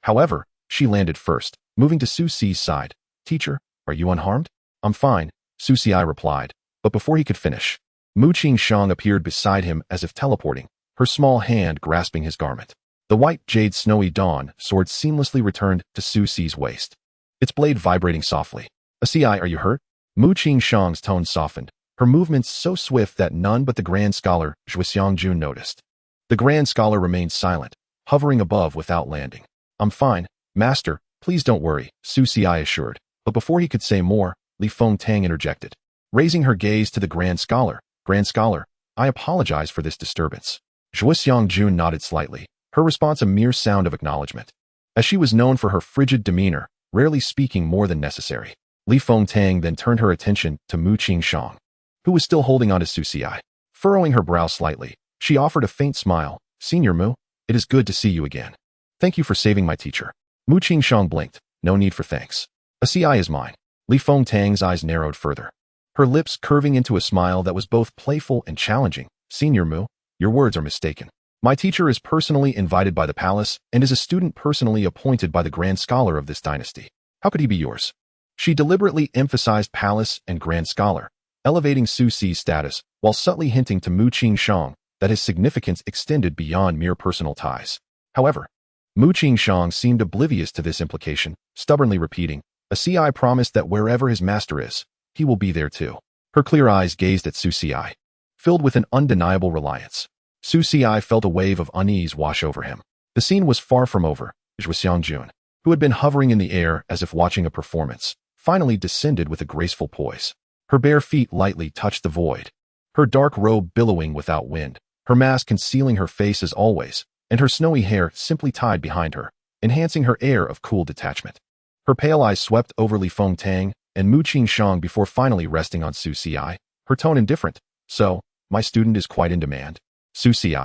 However, she landed first, moving to Su Xi's side. "Teacher, are you unharmed?" "I'm fine," Su Xi replied, but before he could finish, Mu Qingxiang appeared beside him as if teleporting, her small hand grasping his garment. The white jade snowy dawn sword seamlessly returned to Su Xi's waist, its blade vibrating softly. "Xi, are you hurt?" Mu Qingxiang's tone softened, her movements so swift that none but the Grand Scholar Zhuxiangjun noticed. The Grand Scholar remained silent, hovering above without landing. "I'm fine, Master, please don't worry," Su Xi assured, but before he could say more, Li Fengtang interjected. Raising her gaze to the Grand Scholar, "Grand Scholar, I apologize for this disturbance." Zhuxiangjun nodded slightly, her response a mere sound of acknowledgement. As she was known for her frigid demeanor, rarely speaking more than necessary, Li Fengtang then turned her attention to Mu Qingxiang, who was still holding on to Su Xi. Furrowing her brow slightly, she offered a faint smile. "Senior Mu, it is good to see you again. Thank you for saving my teacher." Mu Qingxiang blinked. "No need for thanks. Xi is mine." Li Fengtang's eyes narrowed further, her lips curving into a smile that was both playful and challenging. "Senior Mu, your words are mistaken. My teacher is personally invited by the palace and is a student personally appointed by the Grand Scholar of this dynasty. How could he be yours?" She deliberately emphasized palace and Grand Scholar, elevating Su Xi's status while subtly hinting to Mu Qingxiang that his significance extended beyond mere personal ties. However, Mu Qingxiang seemed oblivious to this implication, stubbornly repeating, "Xi promised that wherever his master is, he will be there too." Her clear eyes gazed at Su Xi, filled with an undeniable reliance. Su Xi felt a wave of unease wash over him. The scene was far from over. Zhuxiangjun, who had been hovering in the air as if watching a performance, finally descended with a graceful poise. Her bare feet lightly touched the void, her dark robe billowing without wind, her mask concealing her face as always, and her snowy hair simply tied behind her, enhancing her air of cool detachment. Her pale eyes swept over Li Fengtang and Mu Qingxiang before finally resting on Su Xi, her tone indifferent. "So, my student is quite in demand?" Su Xi.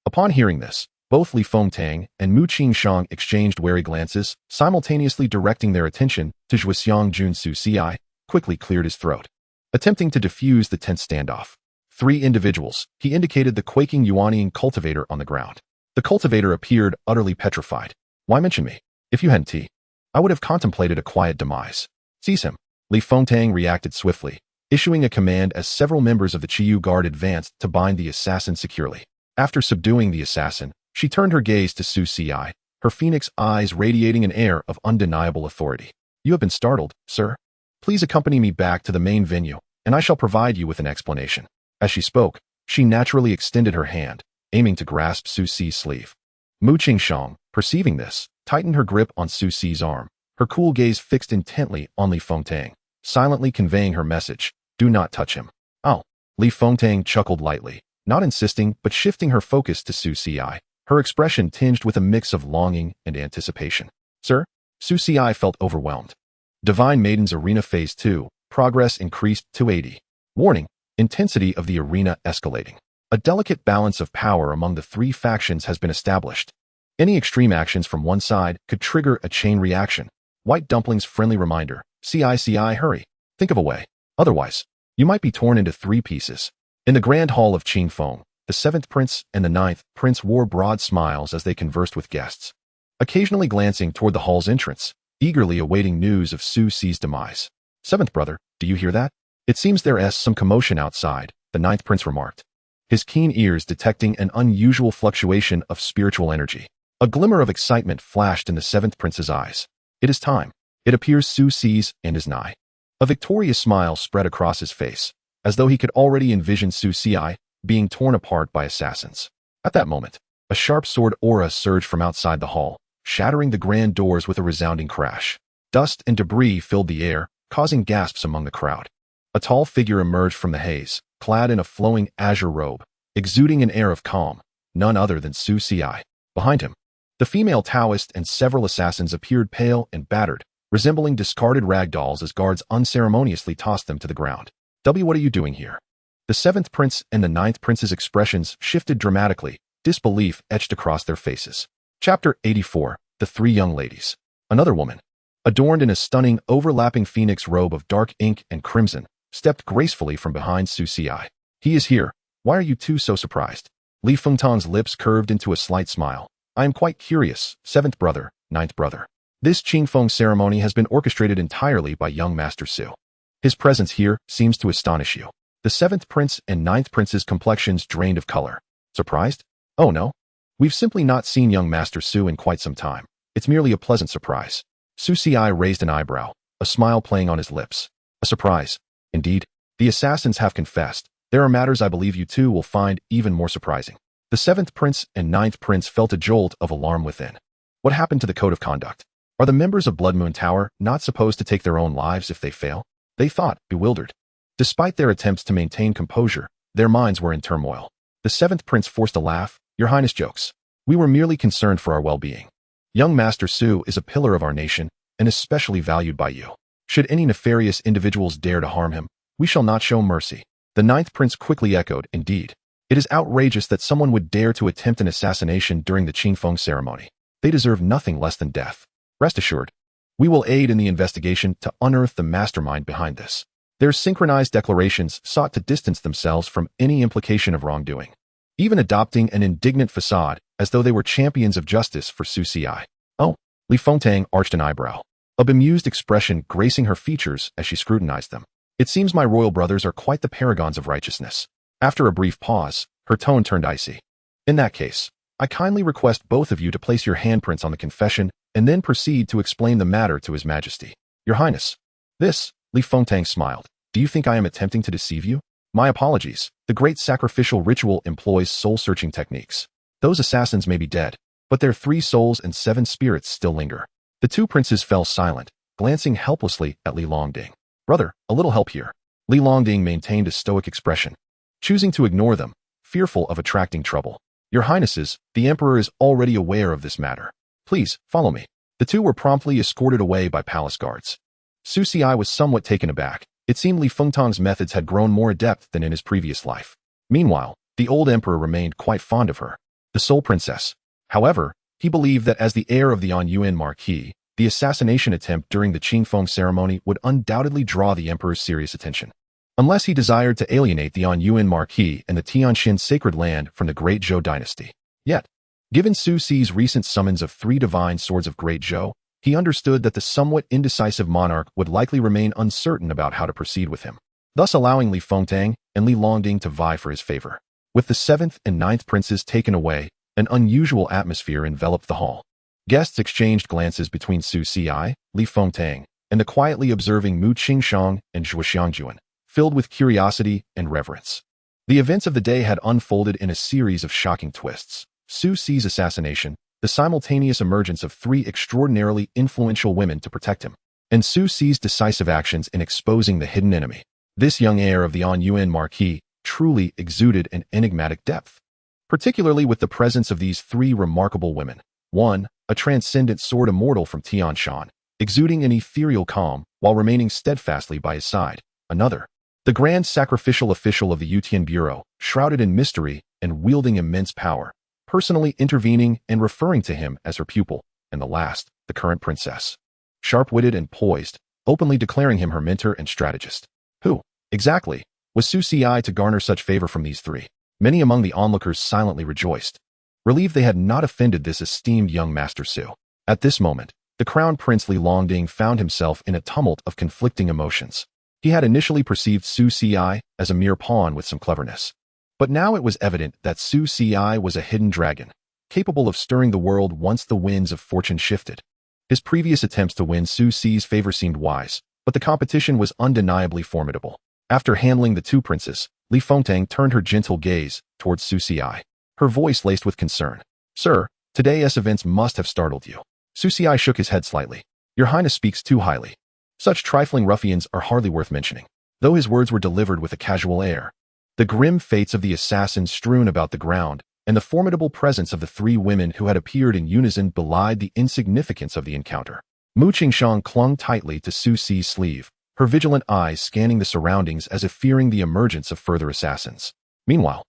Upon hearing this, both Li Fengtang and Mu Qingxiang exchanged wary glances, simultaneously directing their attention to Zhuxiangjun. Su Xi quickly cleared his throat, attempting to diffuse the tense standoff. "Three individuals," he indicated the quaking Yuanian cultivator on the ground. The cultivator appeared utterly petrified. "Why mention me? If you hadn't, I would have contemplated a quiet demise." "Seize him." Li Fengtang reacted swiftly, issuing a command as several members of the Qiyu Guard advanced to bind the assassin securely. After subduing the assassin, she turned her gaze to Su Xi, her phoenix eyes radiating an air of undeniable authority. "You have been startled, sir. Please accompany me back to the main venue, and I shall provide you with an explanation." As she spoke, she naturally extended her hand, aiming to grasp Su Xi's sleeve. Mu Qingxiang, perceiving this, tightened her grip on Su Xi's arm, her cool gaze fixed intently on Li Fengtang, silently conveying her message, "Do not touch him." "Oh." Li Fengtang chuckled lightly, not insisting but shifting her focus to Su Xi, her expression tinged with a mix of longing and anticipation. "Sir?" Su Xi felt overwhelmed. Divine Maiden's Arena Phase 2, progress increased to 80. Warning, intensity of the arena escalating. A delicate balance of power among the three factions has been established. Any extreme actions from one side could trigger a chain reaction. White Dumpling's friendly reminder, "Ci, hurry. Think of a way. Otherwise, you might be torn into three pieces." In the Grand Hall of Qingfeng, the 7th Prince and the 9th Prince wore broad smiles as they conversed with guests, occasionally glancing toward the hall's entrance, eagerly awaiting news of Su Xi's demise. "7th brother, do you hear that? It seems there's some commotion outside," the 9th Prince remarked, his keen ears detecting an unusual fluctuation of spiritual energy. A glimmer of excitement flashed in the 7th Prince's eyes. "It is time. It appears Su Xi's end is nigh." A victorious smile spread across his face, as though he could already envision Su Xi being torn apart by assassins. At that moment, a sharp sword aura surged from outside the hall, shattering the grand doors with a resounding crash. Dust and debris filled the air, causing gasps among the crowd. A tall figure emerged from the haze, clad in a flowing azure robe, exuding an air of calm, none other than Su Xi. Behind him, the female Taoist and several assassins appeared pale and battered, resembling discarded rag dolls as guards unceremoniously tossed them to the ground. "What are you doing here?" The 7th Prince and the 9th Prince's expressions shifted dramatically, disbelief etched across their faces. Chapter 84, The Three Young Ladies. Another woman, adorned in a stunning overlapping phoenix robe of dark ink and crimson, stepped gracefully from behind Su Xi. He is here. Why are you two so surprised? Li Fengtang's lips curved into a slight smile. I am quite curious, seventh brother, ninth brother. This Qingfeng ceremony has been orchestrated entirely by young Master Su. His presence here seems to astonish you. The seventh prince and ninth prince's complexions drained of color. Surprised? Oh no. We've simply not seen young Master Su in quite some time. It's merely a pleasant surprise. Su Xi raised an eyebrow, a smile playing on his lips. A surprise. Indeed, the assassins have confessed. There are matters I believe you two will find even more surprising. The seventh prince and ninth prince felt a jolt of alarm within. What happened to the code of conduct? Are the members of Blood Moon Tower not supposed to take their own lives if they fail? They thought, bewildered. Despite their attempts to maintain composure, their minds were in turmoil. The seventh prince forced a laugh. Your Highness jokes. We were merely concerned for our well-being. Young Master Su is a pillar of our nation and especially valued by you. Should any nefarious individuals dare to harm him, we shall not show mercy. The ninth prince quickly echoed, indeed. It is outrageous that someone would dare to attempt an assassination during the Qingfeng ceremony. They deserve nothing less than death. Rest assured, we will aid in the investigation to unearth the mastermind behind this. Their synchronized declarations sought to distance themselves from any implication of wrongdoing, even adopting an indignant facade as though they were champions of justice for Su Xi. Oh, Li Fengtang arched an eyebrow, a bemused expression gracing her features as she scrutinized them. It seems my royal brothers are quite the paragons of righteousness. After a brief pause, her tone turned icy. In that case, I kindly request both of you to place your handprints on the confession and then proceed to explain the matter to His Majesty. Your Highness. This, Li Fengtang smiled. Do you think I am attempting to deceive you? My apologies. The great sacrificial ritual employs soul-searching techniques. Those assassins may be dead, but their 3 souls and 7 spirits still linger. The 2 princes fell silent, glancing helplessly at Li Longding. Brother, a little help here. Li Longding maintained a stoic expression, choosing to ignore them, fearful of attracting trouble. Your Highnesses, the Emperor is already aware of this matter. Please, follow me. The 2 were promptly escorted away by palace guards. Su Xi was somewhat taken aback. It seemed Li Fengtang's methods had grown more adept than in his previous life. Meanwhile, the old emperor remained quite fond of her, the sole princess. However, he believed that as the heir of the Anyuan marquis, the assassination attempt during the Qingfeng ceremony would undoubtedly draw the emperor's serious attention. Unless he desired to alienate the Anyuan marquis and the Tianxin sacred land from the Great Zhou dynasty. Yet, given Su Xi's recent summons of 3 divine swords of Great Zhou, he understood that the somewhat indecisive monarch would likely remain uncertain about how to proceed with him, thus allowing Li Fengtang and Li Longding to vie for his favor. With the 7th and 9th princes taken away, an unusual atmosphere enveloped the hall. Guests exchanged glances between Su Xi, Li Fengtang, and the quietly observing Mu Qingshang and Zhuo Xiangjuan, filled with curiosity and reverence. The events of the day had unfolded in a series of shocking twists. Su Xi's assassination, the simultaneous emergence of 3 extraordinarily influential women to protect him, and Su Xi's decisive actions in exposing the hidden enemy. This young heir of the Anyuan marquis truly exuded an enigmatic depth, particularly with the presence of these 3 remarkable women. 1, a transcendent sword immortal from Tianshan, exuding an ethereal calm while remaining steadfastly by his side. Another, the grand sacrificial official of the Yutian Bureau, shrouded in mystery and wielding immense power, personally intervening and referring to him as her pupil. And the last, the current princess, sharp-witted and poised, openly declaring him her mentor and strategist. Who, exactly, was Su Xi to garner such favor from these 3? Many among the onlookers silently rejoiced, relieved they had not offended this esteemed young Master Su. At this moment, the crown prince Li Longding found himself in a tumult of conflicting emotions. He had initially perceived Su Xi as a mere pawn with some cleverness, but now it was evident that Su Xi was a hidden dragon, capable of stirring the world once the winds of fortune shifted. His previous attempts to win Su Xi's favor seemed wise, but the competition was undeniably formidable. After handling the 2 princes, Li Fengtang turned her gentle gaze towards Su Xi, her voice laced with concern. Sir, today's events must have startled you. Su Xi shook his head slightly. Your Highness speaks too highly. Such trifling ruffians are hardly worth mentioning. Though his words were delivered with a casual air, the grim fates of the assassins strewn about the ground and the formidable presence of the 3 women who had appeared in unison belied the insignificance of the encounter. Mu Qingshang clung tightly to Su Xi's sleeve, her vigilant eyes scanning the surroundings as if fearing the emergence of further assassins. Meanwhile,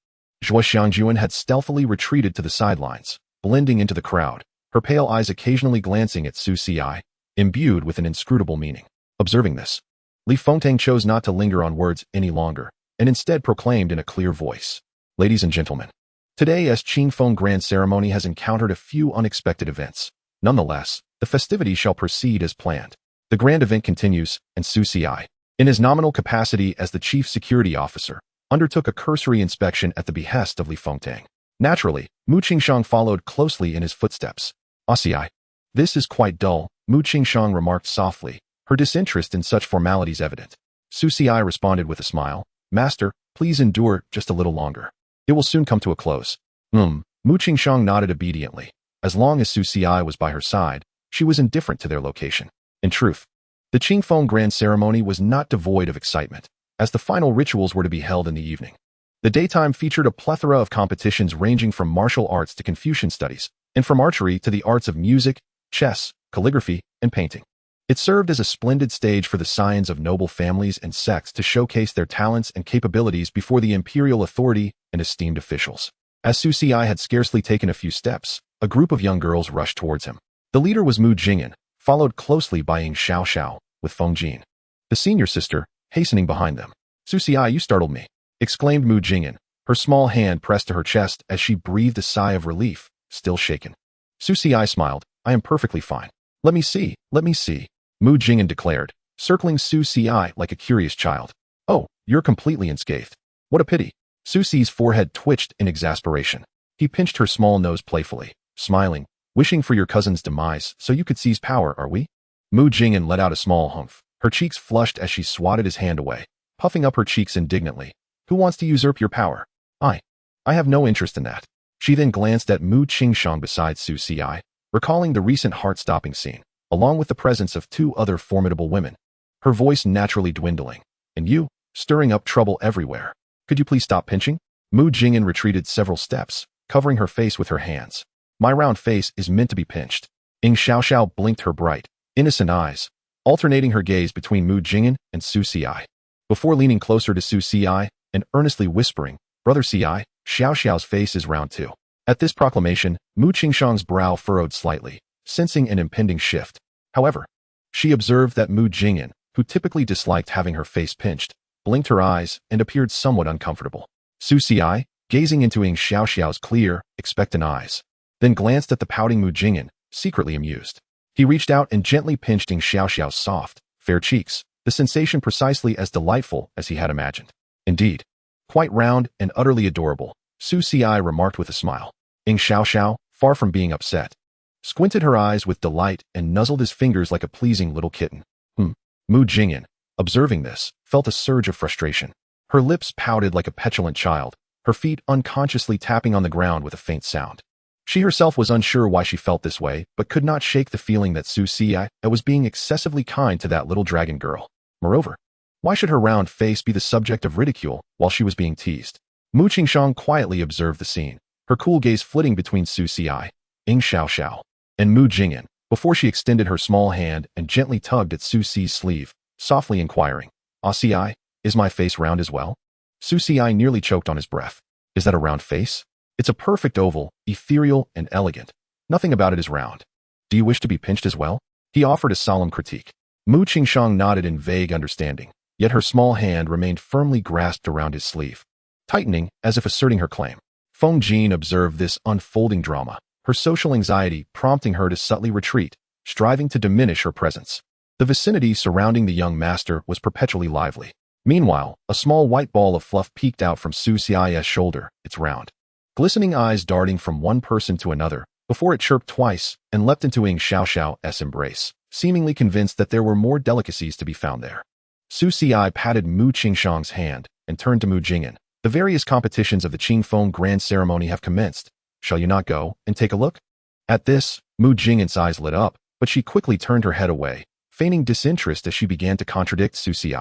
Zhuo Xiangjuan had stealthily retreated to the sidelines, blending into the crowd, her pale eyes occasionally glancing at Su Xi, imbued with an inscrutable meaning. Observing this, Li Fengtang chose not to linger on words any longer, and instead proclaimed in a clear voice, "Ladies and gentlemen, today's Qingfeng Grand Ceremony has encountered a few unexpected events. Nonetheless, the festivities shall proceed as planned." The grand event continues, and Su Ci, in his nominal capacity as the chief security officer, undertook a cursory inspection at the behest of Li Fengtang. Naturally, Mu Qingshang followed closely in his footsteps. "Ci, this is quite dull," Mu Qingshang remarked softly, her disinterest in such formalities evident. Su Ci responded with a smile, "Master, please endure just a little longer. It will soon come to a close." Mu Qingshang nodded obediently. As long as Su Ci was by her side, she was indifferent to their location. In truth, the Qingfeng Grand Ceremony was not devoid of excitement, as the final rituals were to be held in the evening. The daytime featured a plethora of competitions ranging from martial arts to Confucian studies, and from archery to the arts of music, chess, calligraphy, and painting. It served as a splendid stage for the scions of noble families and sects to showcase their talents and capabilities before the imperial authority and esteemed officials. As Su Ci had scarcely taken a few steps, a group of young girls rushed towards him. The leader was Mu Jingyan, followed closely by Xianxiao, with Feng Jin, the senior sister, hastening behind them. "Su Ci, you startled me," exclaimed Mu Jingyan, her small hand pressed to her chest as she breathed a sigh of relief, still shaken. Su Ci smiled, "I am perfectly fine. Let me see, let me see," Mu Jingyan declared, circling Su Ci like a curious child. "Oh, you're completely unscathed. What a pity." Su Ci's forehead twitched in exasperation. He pinched her small nose playfully, smiling, "Wishing for your cousin's demise so you could seize power, are we?" Mu Jingyan let out a small humph. Her cheeks flushed as she swatted his hand away, puffing up her cheeks indignantly. "Who wants to usurp your power?" I have no interest in that." She then glanced at Mu Qingshang beside Su Ci, recalling the recent heart-stopping scene, along with the presence of two other formidable women. Her voice naturally dwindling. "And you, stirring up trouble everywhere. Could you please stop pinching?" Mu Jingyan retreated several steps, covering her face with her hands. "My round face is meant to be pinched." Xiao blinked her bright, innocent eyes, alternating her gaze between Mu Jingyan and Su Ci, before leaning closer to Su Ci and earnestly whispering, "Brother Ci, Xiao's face is round too." At this proclamation, Mu Qingshang's brow furrowed slightly, sensing an impending shift. However, she observed that Mu Jingyan, who typically disliked having her face pinched, blinked her eyes and appeared somewhat uncomfortable. Su Ci, gazing into Xiao's clear, expectant eyes, then glanced at the pouting Mu Jingyan, secretly amused. He reached out and gently pinched Xiao's soft, fair cheeks, the sensation precisely as delightful as he had imagined. "Indeed, quite round and utterly adorable," Su Ci remarked with a smile. Xiao, far from being upset, squinted her eyes with delight and nuzzled his fingers like a pleasing little kitten. Mu Jingyan, observing this, felt a surge of frustration. Her lips pouted like a petulant child, her feet unconsciously tapping on the ground with a faint sound. She herself was unsure why she felt this way, but could not shake the feeling that Su Ci was being excessively kind to that little dragon girl. Moreover, why should her round face be the subject of ridicule while she was being teased? Mu Qingshang quietly observed the scene, her cool gaze flitting between Su Ci, Xiao, and Mu Jingyan, before she extended her small hand and gently tugged at Su Ci's sleeve, softly inquiring, Ci, is my face round as well?" Su Ci nearly choked on his breath. "Is that a round face? It's a perfect oval, ethereal and elegant. Nothing about it is round. Do you wish to be pinched as well?" He offered a solemn critique. Mu Qingshang nodded in vague understanding, yet her small hand remained firmly grasped around his sleeve, tightening as if asserting her claim. Feng Jin observed this unfolding drama, her social anxiety prompting her to subtly retreat, striving to diminish her presence. The vicinity surrounding the young master was perpetually lively. Meanwhile, a small white ball of fluff peeked out from Su Ci's shoulder, its round, glistening eyes darting from one person to another, before it chirped twice and leapt into Xiao's embrace, seemingly convinced that there were more delicacies to be found there. Su Ci patted Mu Qingshang's hand and turned to Mu Jingyan. "The various competitions of the Qingfeng Grand Ceremony have commenced. Shall you not go and take a look?" At this, Mu Jingyan's eyes lit up, but she quickly turned her head away, feigning disinterest as she began to contradict Su Ci.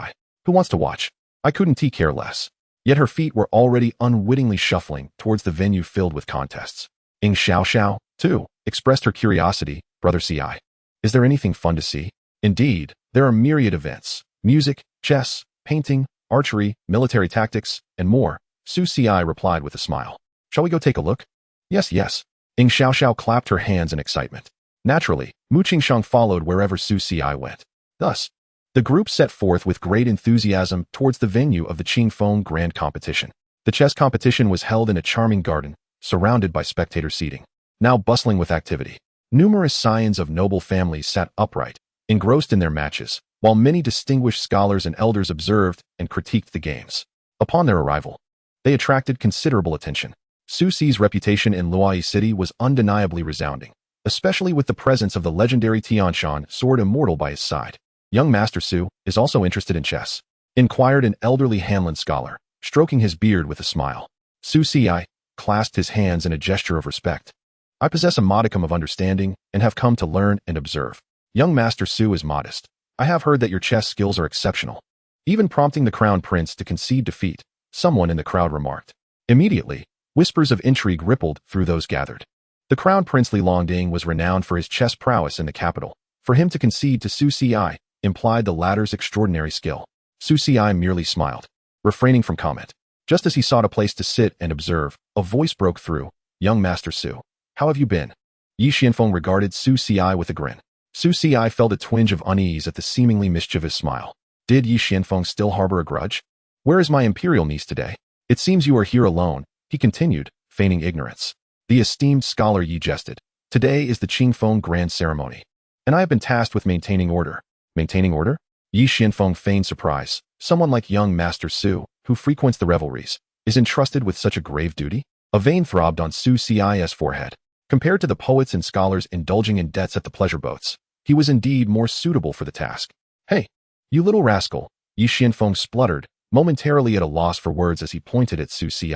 "Who wants to watch? I couldn't care less." Yet her feet were already unwittingly shuffling towards the venue filled with contests. Xiao, too, expressed her curiosity, "Brother Ci, is there anything fun to see?" "Indeed, there are myriad events, music, chess, painting, archery, military tactics, and more," Su Ci replied with a smile. "Shall we go take a look?" Yes. Xiao clapped her hands in excitement. Naturally, Mu Qingsheng followed wherever Su Xi went. Thus, the group set forth with great enthusiasm towards the venue of the Qingfeng Grand Competition. The chess competition was held in a charming garden, surrounded by spectator seating, now bustling with activity. Numerous scions of noble families sat upright, engrossed in their matches, while many distinguished scholars and elders observed and critiqued the games. Upon their arrival, they attracted considerable attention. Su Xi's reputation in Luoyi City was undeniably resounding, especially with the presence of the legendary Tianshan sword Immortal by his side. Young Master Su is also interested in chess, inquired an elderly Hanlon scholar, stroking his beard with a smile. Su Xi clasped his hands in a gesture of respect. I possess a modicum of understanding and have come to learn and observe. Young Master Su is modest. I have heard that your chess skills are exceptional. Even prompting the crown prince to concede defeat, someone in the crowd remarked. Immediately, whispers of intrigue rippled through those gathered. The crown prince Li Longding was renowned for his chess prowess in the capital. For him to concede to Su Xi implied the latter's extraordinary skill. Su Xi merely smiled, refraining from comment. Just as he sought a place to sit and observe, a voice broke through. Young Master Su, how have you been? Yi Xianfeng regarded Su Xi with a grin. Su Xi felt a twinge of unease at the seemingly mischievous smile. Did Yi Xianfeng still harbor a grudge? Where is my imperial niece today? It seems you are here alone, he continued, feigning ignorance. The esteemed scholar Yi jested. Today is the Qingfeng Grand Ceremony, and I have been tasked with maintaining order. Maintaining order? Yi Xianfeng feigned surprise. Someone like young Master Su, who frequents the revelries, is entrusted with such a grave duty? A vein throbbed on Su Xi's forehead. Compared to the poets and scholars indulging in debts at the pleasure boats, he was indeed more suitable for the task. Hey, you little rascal, Yi Xianfeng spluttered, momentarily at a loss for words as he pointed at Su Xi,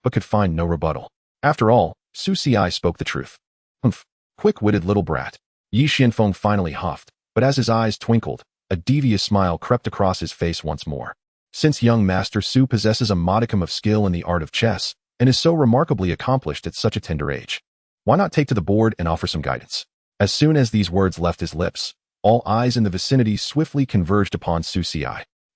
but could find no rebuttal. After all, Su Xi spoke the truth. Humph, quick-witted little brat. Yi Xianfeng finally huffed, but as his eyes twinkled, a devious smile crept across his face once more. Since young Master Su possesses a modicum of skill in the art of chess, and is so remarkably accomplished at such a tender age, why not take to the board and offer some guidance? As soon as these words left his lips, all eyes in the vicinity swiftly converged upon Su Xi.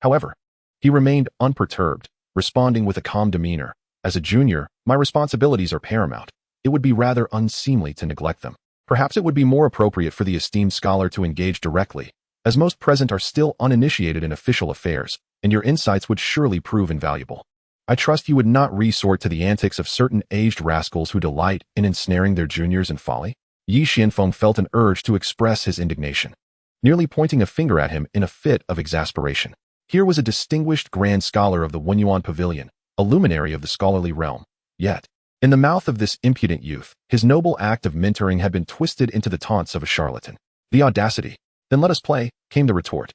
However, he remained unperturbed, responding with a calm demeanor. As a junior, my responsibilities are paramount. It would be rather unseemly to neglect them. Perhaps it would be more appropriate for the esteemed scholar to engage directly, as most present are still uninitiated in official affairs, and your insights would surely prove invaluable. I trust you would not resort to the antics of certain aged rascals who delight in ensnaring their juniors in folly? Yi Xianfeng felt an urge to express his indignation, nearly pointing a finger at him in a fit of exasperation. Here was a distinguished grand scholar of the Wenyuan Pavilion, a luminary of the scholarly realm. Yet, in the mouth of this impudent youth, his noble act of mentoring had been twisted into the taunts of a charlatan. The audacity! Then let us play, came the retort.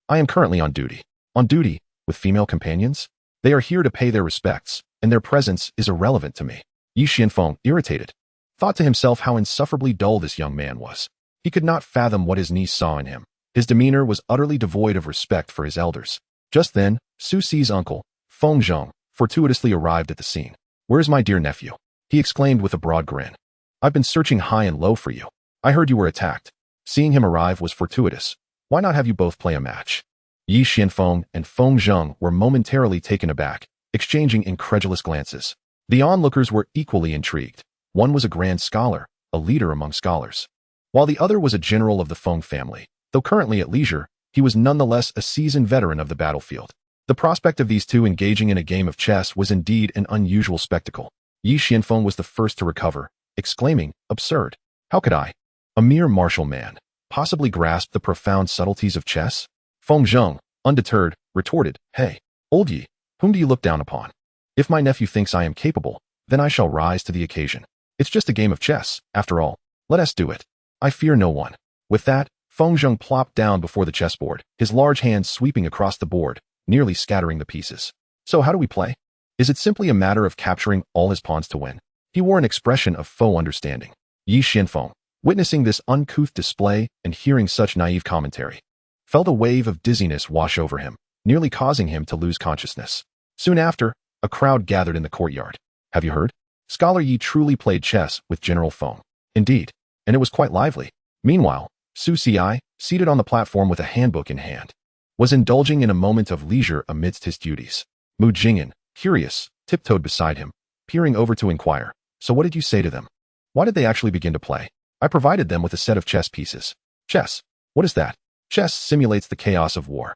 I am currently on duty. On duty? With female companions? They are here to pay their respects, and their presence is irrelevant to me. Yi Xianfeng, irritated, thought to himself how insufferably dull this young man was. He could not fathom what his niece saw in him. His demeanor was utterly devoid of respect for his elders. Just then, Su Xi's uncle, Feng Zheng, fortuitously arrived at the scene. Where's my dear nephew? He exclaimed with a broad grin. I've been searching high and low for you. I heard you were attacked. Seeing him arrive was fortuitous. Why not have you both play a match? Yi Xianfeng and Feng Zheng were momentarily taken aback, exchanging incredulous glances. The onlookers were equally intrigued. One was a grand scholar, a leader among scholars, while the other was a general of the Feng family. Though currently at leisure, he was nonetheless a seasoned veteran of the battlefield. The prospect of these two engaging in a game of chess was indeed an unusual spectacle. Yi Xianfeng was the first to recover, exclaiming, absurd. How could I, a mere martial man, possibly grasp the profound subtleties of chess? Feng Zheng, undeterred, retorted, Hey, old Yi, whom do you look down upon? If my nephew thinks I am capable, then I shall rise to the occasion. It's just a game of chess, after all. Let us do it. I fear no one. With that, Feng Zheng plopped down before the chessboard, his large hands sweeping across the board, nearly scattering the pieces. So how do we play? Is it simply a matter of capturing all his pawns to win? He wore an expression of faux understanding. Yi Xianfeng, witnessing this uncouth display and hearing such naive commentary, felt a wave of dizziness wash over him, nearly causing him to lose consciousness. Soon after, a crowd gathered in the courtyard. Have you heard? Scholar Yi truly played chess with General Feng. Indeed, and it was quite lively. Meanwhile, Su Xi, seated on the platform with a handbook in hand, was indulging in a moment of leisure amidst his duties. Mu Jingyan, curious, tiptoed beside him, peering over to inquire, So what did you say to them? Why did they actually begin to play? I provided them with a set of chess pieces. Chess. What is that? Chess simulates the chaos of war.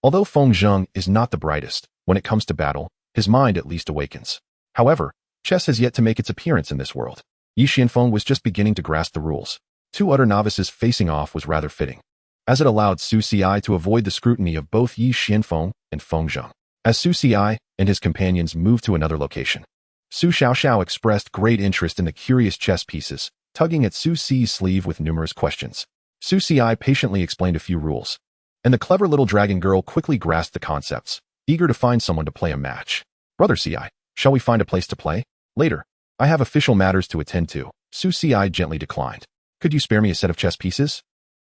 Although Feng Zheng is not the brightest, when it comes to battle, his mind at least awakens. However, chess has yet to make its appearance in this world. Yi Xianfeng was just beginning to grasp the rules. Two utter novices facing off was rather fitting, as it allowed Su Ci to avoid the scrutiny of both Yi Xianfeng and Feng Zheng. As Su Ci and his companions moved to another location, Su Xiaoxiao expressed great interest in the curious chess pieces, tugging at Su Ci's sleeve with numerous questions. Su Ci patiently explained a few rules, and the clever little dragon girl quickly grasped the concepts, eager to find someone to play a match. Brother Ci, shall we find a place to play? Later. I have official matters to attend to. Su Ci gently declined. Could you spare me a set of chess pieces?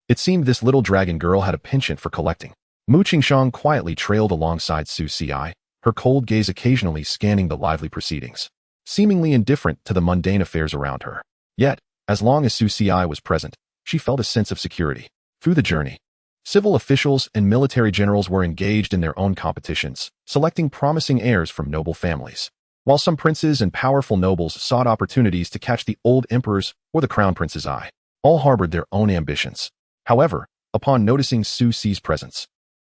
It seemed this little dragon girl had a penchant for collecting. Mu Qingshang quietly trailed alongside Su Ci, her cold gaze occasionally scanning the lively proceedings, seemingly indifferent to the mundane affairs around her. Yet, as long as Su Ci was present, she felt a sense of security. Through the journey, civil officials and military generals were engaged in their own competitions, selecting promising heirs from noble families, while some princes and powerful nobles sought opportunities to catch the old emperor's or the crown prince's eye. All harbored their own ambitions. However, upon noticing Su Ci's presence,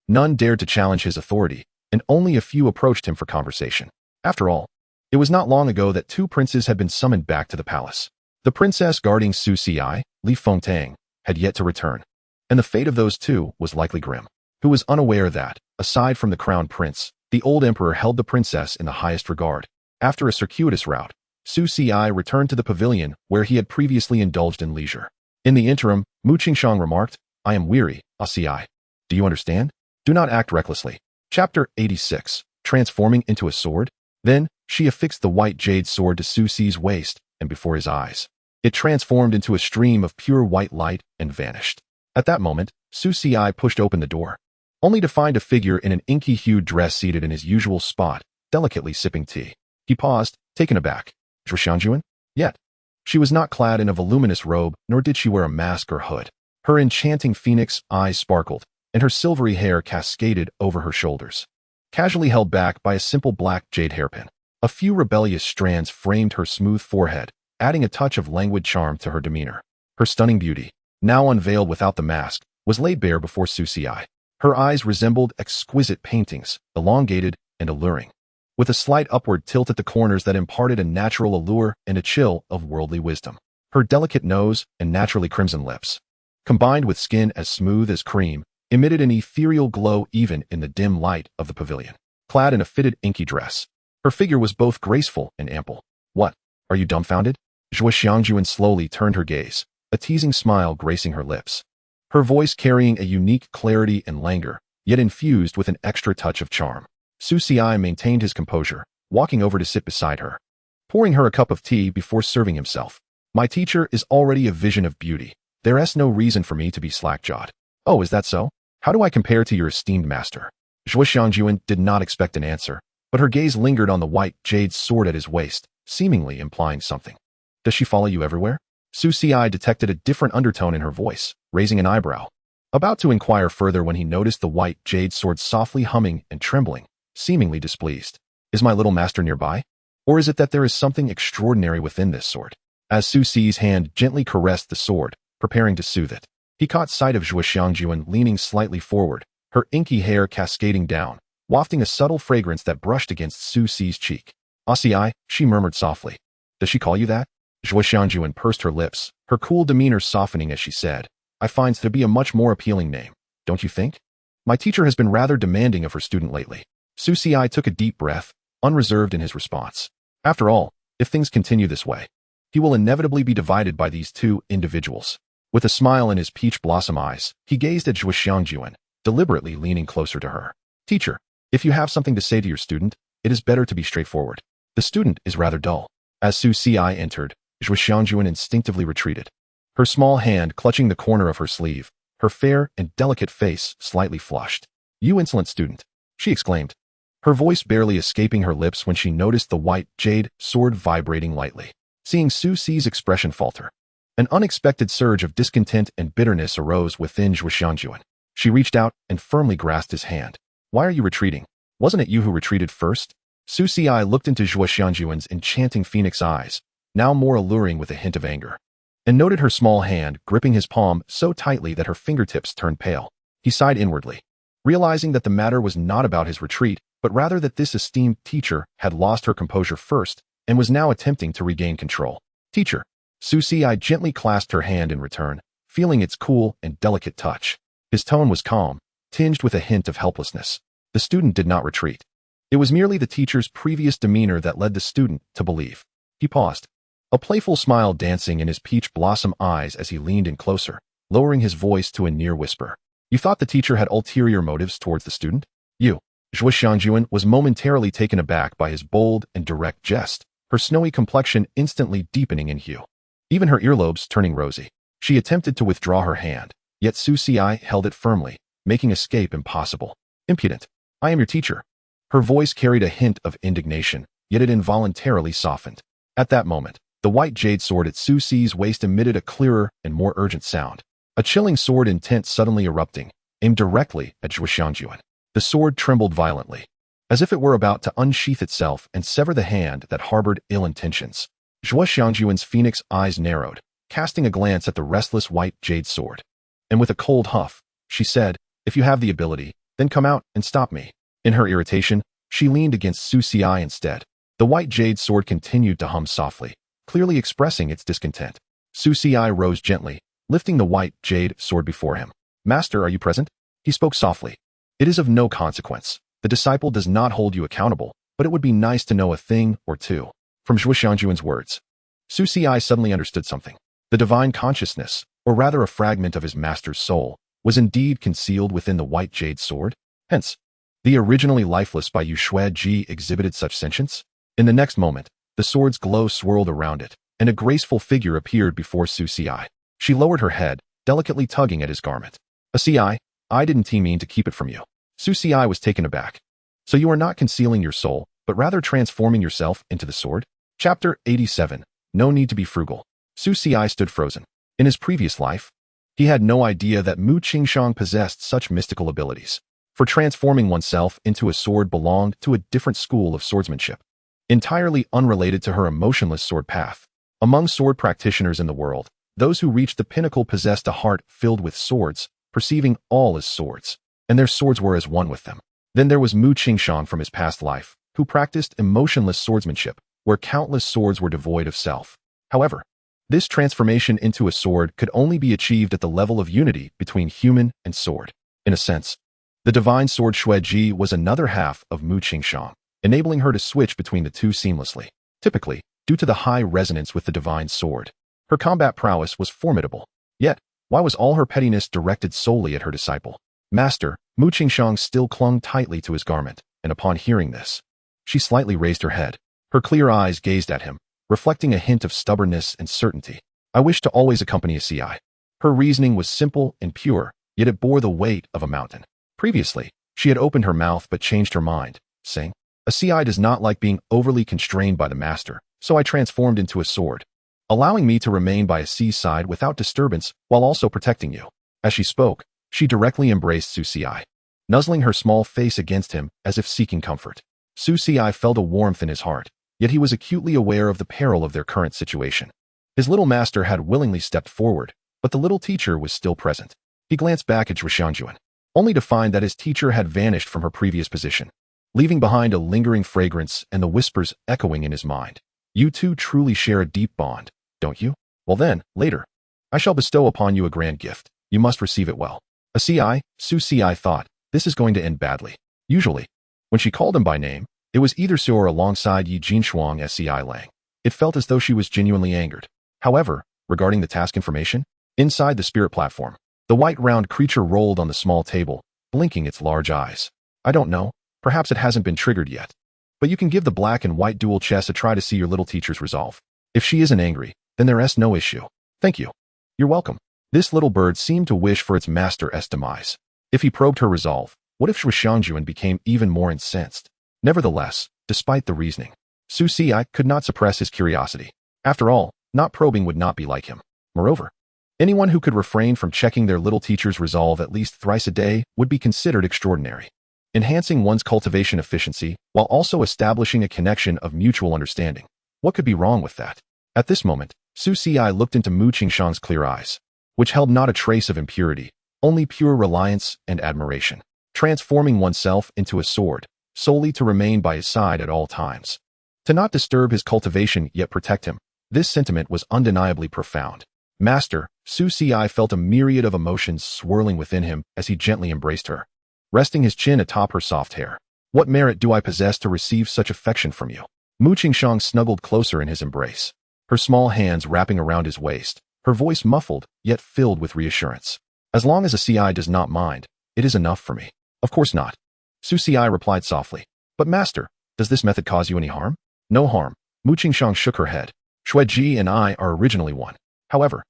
none dared to challenge his authority, and only a few approached him for conversation. After all, it was not long ago that two princes had been summoned back to the palace. The princess guarding Su Ci, Li Fengtang, had yet to return, and the fate of those two was likely grim. Who was unaware that, aside from the crown prince, the old emperor held the princess in the highest regard. After a circuitous route, Su Ci returned to the pavilion where he had previously indulged in leisure. In the interim, Mu Qingshang remarked, I am weary, Ci. Do you understand? Do not act recklessly. Chapter 86, Transforming into a Sword. Then, she affixed the white jade sword to Su Ci's waist, and before his eyes, it transformed into a stream of pure white light and vanished. At that moment, Su Ci pushed open the door, only to find a figure in an inky-hued dress seated in his usual spot, delicately sipping tea. He paused, taken aback. Zhuxiangjuan? Yet. She was not clad in a voluminous robe, nor did she wear a mask or hood. Her enchanting phoenix eyes sparkled, and her silvery hair cascaded over her shoulders, casually held back by a simple black jade hairpin. A few rebellious strands framed her smooth forehead, adding a touch of languid charm to her demeanor. Her stunning beauty, now unveiled without the mask, was laid bare before Su Ci. Her eyes resembled exquisite paintings, elongated and alluring, with a slight upward tilt at the corners that imparted a natural allure and a chill of worldly wisdom. Her delicate nose and naturally crimson lips, combined with skin as smooth as cream, emitted an ethereal glow even in the dim light of the pavilion. Clad in a fitted inky dress, her figure was both graceful and ample. What? Are you dumbfounded? Zhuxiangjuan slowly turned her gaze, a teasing smile gracing her lips, her voice carrying a unique clarity and languor, yet infused with an extra touch of charm. Su Ci maintained his composure, walking over to sit beside her, pouring her a cup of tea before serving himself. My teacher is already a vision of beauty. There is no reason for me to be slack-jawed. Oh, is that so? How do I compare to your esteemed master? Zhuxiangjuan did not expect an answer, but her gaze lingered on the white jade sword at his waist, seemingly implying something. Does she follow you everywhere? Su Ci detected a different undertone in her voice, raising an eyebrow, about to inquire further when he noticed the white jade sword softly humming and trembling, seemingly displeased. Is my little master nearby? Or is it that there is something extraordinary within this sword? As Su Ci's hand gently caressed the sword, preparing to soothe it, he caught sight of Zhuxiangjuan leaning slightly forward, her inky hair cascading down, wafting a subtle fragrance that brushed against Su Ci's cheek. Ci, she murmured softly. Does she call you that? Zhuxiangjuan pursed her lips, her cool demeanor softening as she said, I find to be a much more appealing name, don't you think? My teacher has been rather demanding of her student lately. Su Ci took a deep breath, unreserved in his response. After all, if things continue this way, he will inevitably be divided by these two individuals. With a smile in his peach blossom eyes, he gazed at Zhuxiangjuan, deliberately leaning closer to her. Teacher, if you have something to say to your student, it is better to be straightforward. The student is rather dull. As Su Ci entered, Zhuxiangjuan instinctively retreated, her small hand clutching the corner of her sleeve, her fair and delicate face slightly flushed. You insolent student, she exclaimed, her voice barely escaping her lips when she noticed the white jade sword vibrating lightly. Seeing Su Ci's expression falter, an unexpected surge of discontent and bitterness arose within Zhuxiangjuan. She reached out and firmly grasped his hand. Why are you retreating? Wasn't it you who retreated first? Su Ci looked into Zhuxiangjuan's enchanting phoenix eyes, now more alluring with a hint of anger. and noted her small hand gripping his palm so tightly that her fingertips turned pale. He sighed inwardly, realizing that the matter was not about his retreat, but rather that this esteemed teacher had lost her composure first and was now attempting to regain control. Teacher. Susi gently clasped her hand in return, feeling its cool and delicate touch. His tone was calm, tinged with a hint of helplessness. The student did not retreat. It was merely the teacher's previous demeanor that led the student to believe. He paused, a playful smile dancing in his peach blossom eyes as he leaned in closer, lowering his voice to a near whisper. You thought the teacher had ulterior motives towards the student? You. Zhuo Xianjuan was momentarily taken aback by his bold and direct jest, her snowy complexion instantly deepening in hue. Even her earlobes turning rosy. She attempted to withdraw her hand, yet Susi held it firmly, making escape impossible. Impudent. I am your teacher. Her voice carried a hint of indignation, yet it involuntarily softened. At that moment, the white jade sword at Susi's waist emitted a clearer and more urgent sound. A chilling sword intent suddenly erupting, aimed directly at Zhuo Xianjuan. The sword trembled violently, as if it were about to unsheath itself and sever the hand that harbored ill intentions. Zhuo Xianjuan's phoenix eyes narrowed, casting a glance at the restless white jade sword. And with a cold huff, she said, if you have the ability, then come out and stop me. In her irritation, she leaned against Susi instead. The white jade sword continued to hum softly, clearly expressing its discontent. Susi rose gently, lifting the white jade sword before him. Master, are you present? He spoke softly. It is of no consequence. The disciple does not hold you accountable, but it would be nice to know a thing or two. From Zhuo Xianjuan's words, Susi suddenly understood something. The divine consciousness, or rather a fragment of his master's soul, was indeed concealed within the white jade sword. Hence, the originally lifeless Bai Yu Ji exhibited such sentience. In the next moment, the sword's glow swirled around it, and a graceful figure appeared before Susi. She lowered her head, delicately tugging at his garment. I didn't mean to keep it from you. Susi was taken aback. So you are not concealing your soul, but rather transforming yourself into the sword? Chapter 87. No need to be frugal. Susi stood frozen. In his previous life, he had no idea that Mu Qingshang possessed such mystical abilities. For transforming oneself into a sword belonged to a different school of swordsmanship, entirely unrelated to her emotionless sword path. Among sword practitioners in the world, those who reached the pinnacle possessed a heart filled with swords, perceiving all as swords, and their swords were as one with them. Then there was Mu Qingshang from his past life, who practiced emotionless swordsmanship, where countless swords were devoid of self. However, this transformation into a sword could only be achieved at the level of unity between human and sword. In a sense, the divine sword Xueji was another half of Mu Qingshang, enabling her to switch between the two seamlessly. Typically, due to the high resonance with the divine sword, her combat prowess was formidable. Yet, why was all her pettiness directed solely at her disciple? Master, Mu Qingshang still clung tightly to his garment, and upon hearing this, she slightly raised her head. Her clear eyes gazed at him, reflecting a hint of stubbornness and certainty. I wish to always accompany a CI. Her reasoning was simple and pure, yet it bore the weight of a mountain. Previously, she had opened her mouth but changed her mind, saying, a CI does not like being overly constrained by the master, so I transformed into a sword, allowing me to remain by a seaside without disturbance while also protecting you. As she spoke, she directly embraced Susi, nuzzling her small face against him as if seeking comfort. Susi felt a warmth in his heart, yet he was acutely aware of the peril of their current situation. His little master had willingly stepped forward, but the little teacher was still present. He glanced back at Zhuo Xianjuan, only to find that his teacher had vanished from her previous position, leaving behind a lingering fragrance and the whispers echoing in his mind. You two truly share a deep bond, don't you? Well then, later, I shall bestow upon you a grand gift. You must receive it well. A CI, Susi thought, this is going to end badly. Usually, when she called him by name, it was either Su or alongside Yi Jinshuang as CI Lang. It felt as though she was genuinely angered. However, regarding the task information, inside the spirit platform, the white round creature rolled on the small table, blinking its large eyes. I don't know, perhaps it hasn't been triggered yet. But you can give the black and white dual chess a try to see your little teacher's resolve. If she isn't angry, then there's no issue. Thank you. You're welcome. This little bird seemed to wish for its master's demise. If he probed her resolve, what if Zhuo Xianjuan became even more incensed? Nevertheless, despite the reasoning, Susi could not suppress his curiosity. After all, not probing would not be like him. Moreover, anyone who could refrain from checking their little teacher's resolve at least thrice a day would be considered extraordinary, enhancing one's cultivation efficiency while also establishing a connection of mutual understanding. What could be wrong with that? At this moment, Su Xi looked into Mu Qingshang's clear eyes, which held not a trace of impurity, only pure reliance and admiration, transforming oneself into a sword, solely to remain by his side at all times. To not disturb his cultivation yet protect him, this sentiment was undeniably profound. Master, Su Xi felt a myriad of emotions swirling within him as he gently embraced her, resting his chin atop her soft hair. What merit do I possess to receive such affection from you? Mu Qingshang snuggled closer in his embrace, her small hands wrapping around his waist, her voice muffled yet filled with reassurance. As long as a CI does not mind, it is enough for me. Of course not. Su Xi replied softly. But master, does this method cause you any harm? No harm. Mu Qingshang shook her head. Xueji and I are originally one. However,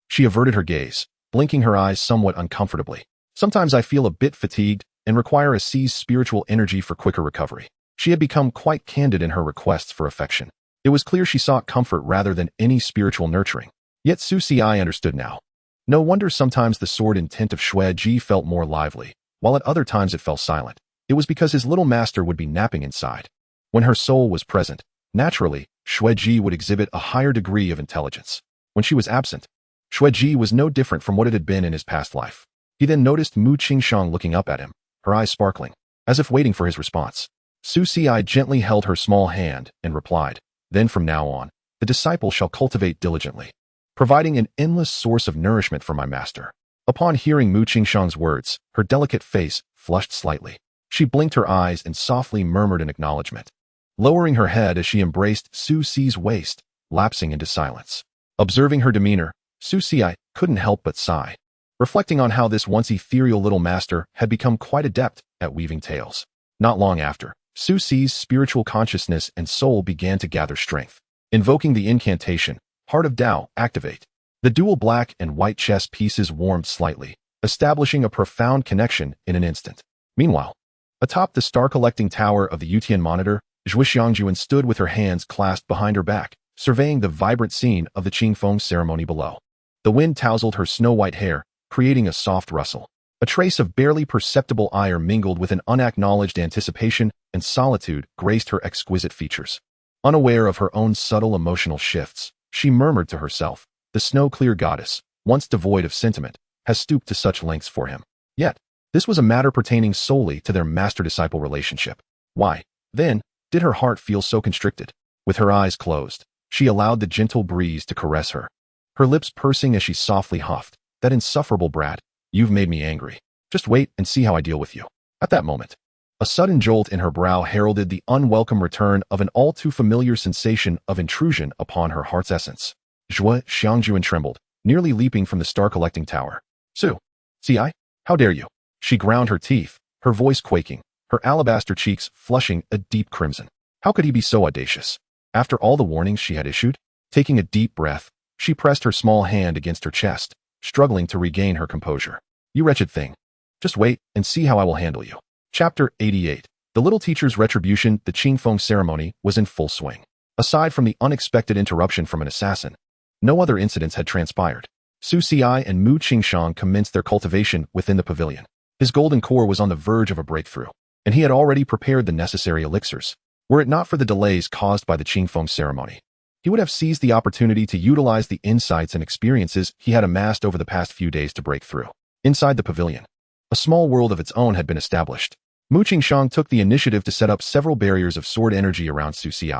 she averted her gaze, blinking her eyes somewhat uncomfortably. Sometimes I feel a bit fatigued and require a C's spiritual energy for quicker recovery. She had become quite candid in her requests for affection. It was clear she sought comfort rather than any spiritual nurturing. Yet Su Xi understood now. No wonder sometimes the sword intent of Xueji felt more lively, while at other times it fell silent. It was because his little master would be napping inside. When her soul was present, naturally, Xueji would exhibit a higher degree of intelligence. When she was absent, Xueji was no different from what it had been in his past life. He then noticed Mu Qingshang looking up at him, her eyes sparkling, as if waiting for his response. Su Xi gently held her small hand and replied, "Then from now on, the disciple shall cultivate diligently, providing an endless source of nourishment for my master." Upon hearing Mu Qingshang's words, her delicate face flushed slightly. She blinked her eyes and softly murmured an acknowledgement, lowering her head as she embraced Su Xi's waist, lapsing into silence. Observing her demeanor, Su Xi couldn't help but sigh, reflecting on how this once ethereal little master had become quite adept at weaving tales. Not long after, Su Xi's spiritual consciousness and soul began to gather strength. Invoking the incantation, Heart of Tao, activate. The dual black and white chess pieces warmed slightly, establishing a profound connection in an instant. Meanwhile, atop the star-collecting tower of the Yutian monitor, Zhui Xiangjuan stood with her hands clasped behind her back, surveying the vibrant scene of the Qingfeng ceremony below. The wind tousled her snow-white hair, creating a soft rustle. A trace of barely perceptible ire mingled with an unacknowledged anticipation and solitude graced her exquisite features. Unaware of her own subtle emotional shifts, she murmured to herself, the snow-clear goddess, once devoid of sentiment, has stooped to such lengths for him. Yet, this was a matter pertaining solely to their master-disciple relationship. Why, then, did her heart feel so constricted? With her eyes closed, she allowed the gentle breeze to caress her, her lips pursing as she softly huffed, "That insufferable brat, you've made me angry. Just wait and see how I deal with you." At that moment, a sudden jolt in her brow heralded the unwelcome return of an all-too-familiar sensation of intrusion upon her heart's essence. Zhui Xiangjuan trembled, nearly leaping from the star-collecting tower. "Su Xi, how dare you?" She ground her teeth, her voice quaking, her alabaster cheeks flushing a deep crimson. How could he be so audacious? After all the warnings she had issued? Taking a deep breath, she pressed her small hand against her chest, struggling to regain her composure. "You wretched thing. Just wait and see how I will handle you." Chapter 88. The little teacher's retribution. The Qingfeng ceremony was in full swing. Aside from the unexpected interruption from an assassin, no other incidents had transpired. Su Xi and Mu Qingshang commenced their cultivation within the pavilion. His golden core was on the verge of a breakthrough, and he had already prepared the necessary elixirs. Were it not for the delays caused by the Qingfeng ceremony, he would have seized the opportunity to utilize the insights and experiences he had amassed over the past few days to break through. Inside the pavilion, a small world of its own had been established. Mu Qingshang took the initiative to set up several barriers of sword energy around Su Xi,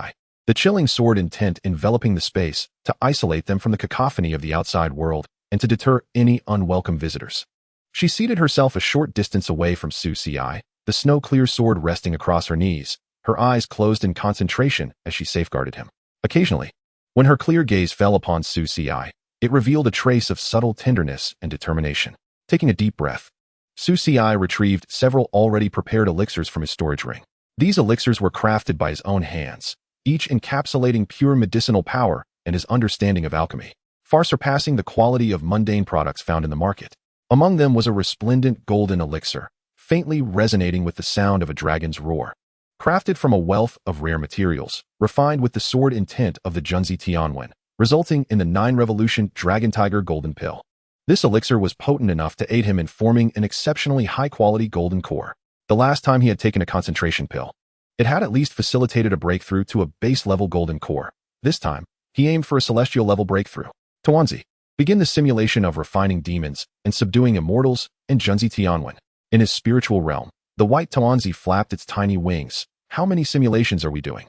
the chilling sword intent enveloping the space to isolate them from the cacophony of the outside world and to deter any unwelcome visitors. She seated herself a short distance away from Su Xi, the snow-clear sword resting across her knees, her eyes closed in concentration as she safeguarded him. Occasionally, when her clear gaze fell upon Su Xi, it revealed a trace of subtle tenderness and determination. Taking a deep breath, Su Xi retrieved several already prepared elixirs from his storage ring. These elixirs were crafted by his own hands, each encapsulating pure medicinal power and his understanding of alchemy, far surpassing the quality of mundane products found in the market. Among them was a resplendent golden elixir, faintly resonating with the sound of a dragon's roar. Crafted from a wealth of rare materials, refined with the sword intent of the Junzi Tianwen, resulting in the 9-revolution Dragon Tiger Golden Pill. This elixir was potent enough to aid him in forming an exceptionally high-quality golden core. The last time he had taken a concentration pill, it had at least facilitated a breakthrough to a base-level golden core. This time, He aimed for a celestial-level breakthrough. Tuanzi, begin the simulation of refining demons and subduing immortals and Xianxiaaudiobooks. In his spiritual realm, the white Tuanzi flapped its tiny wings. How many simulations are we doing?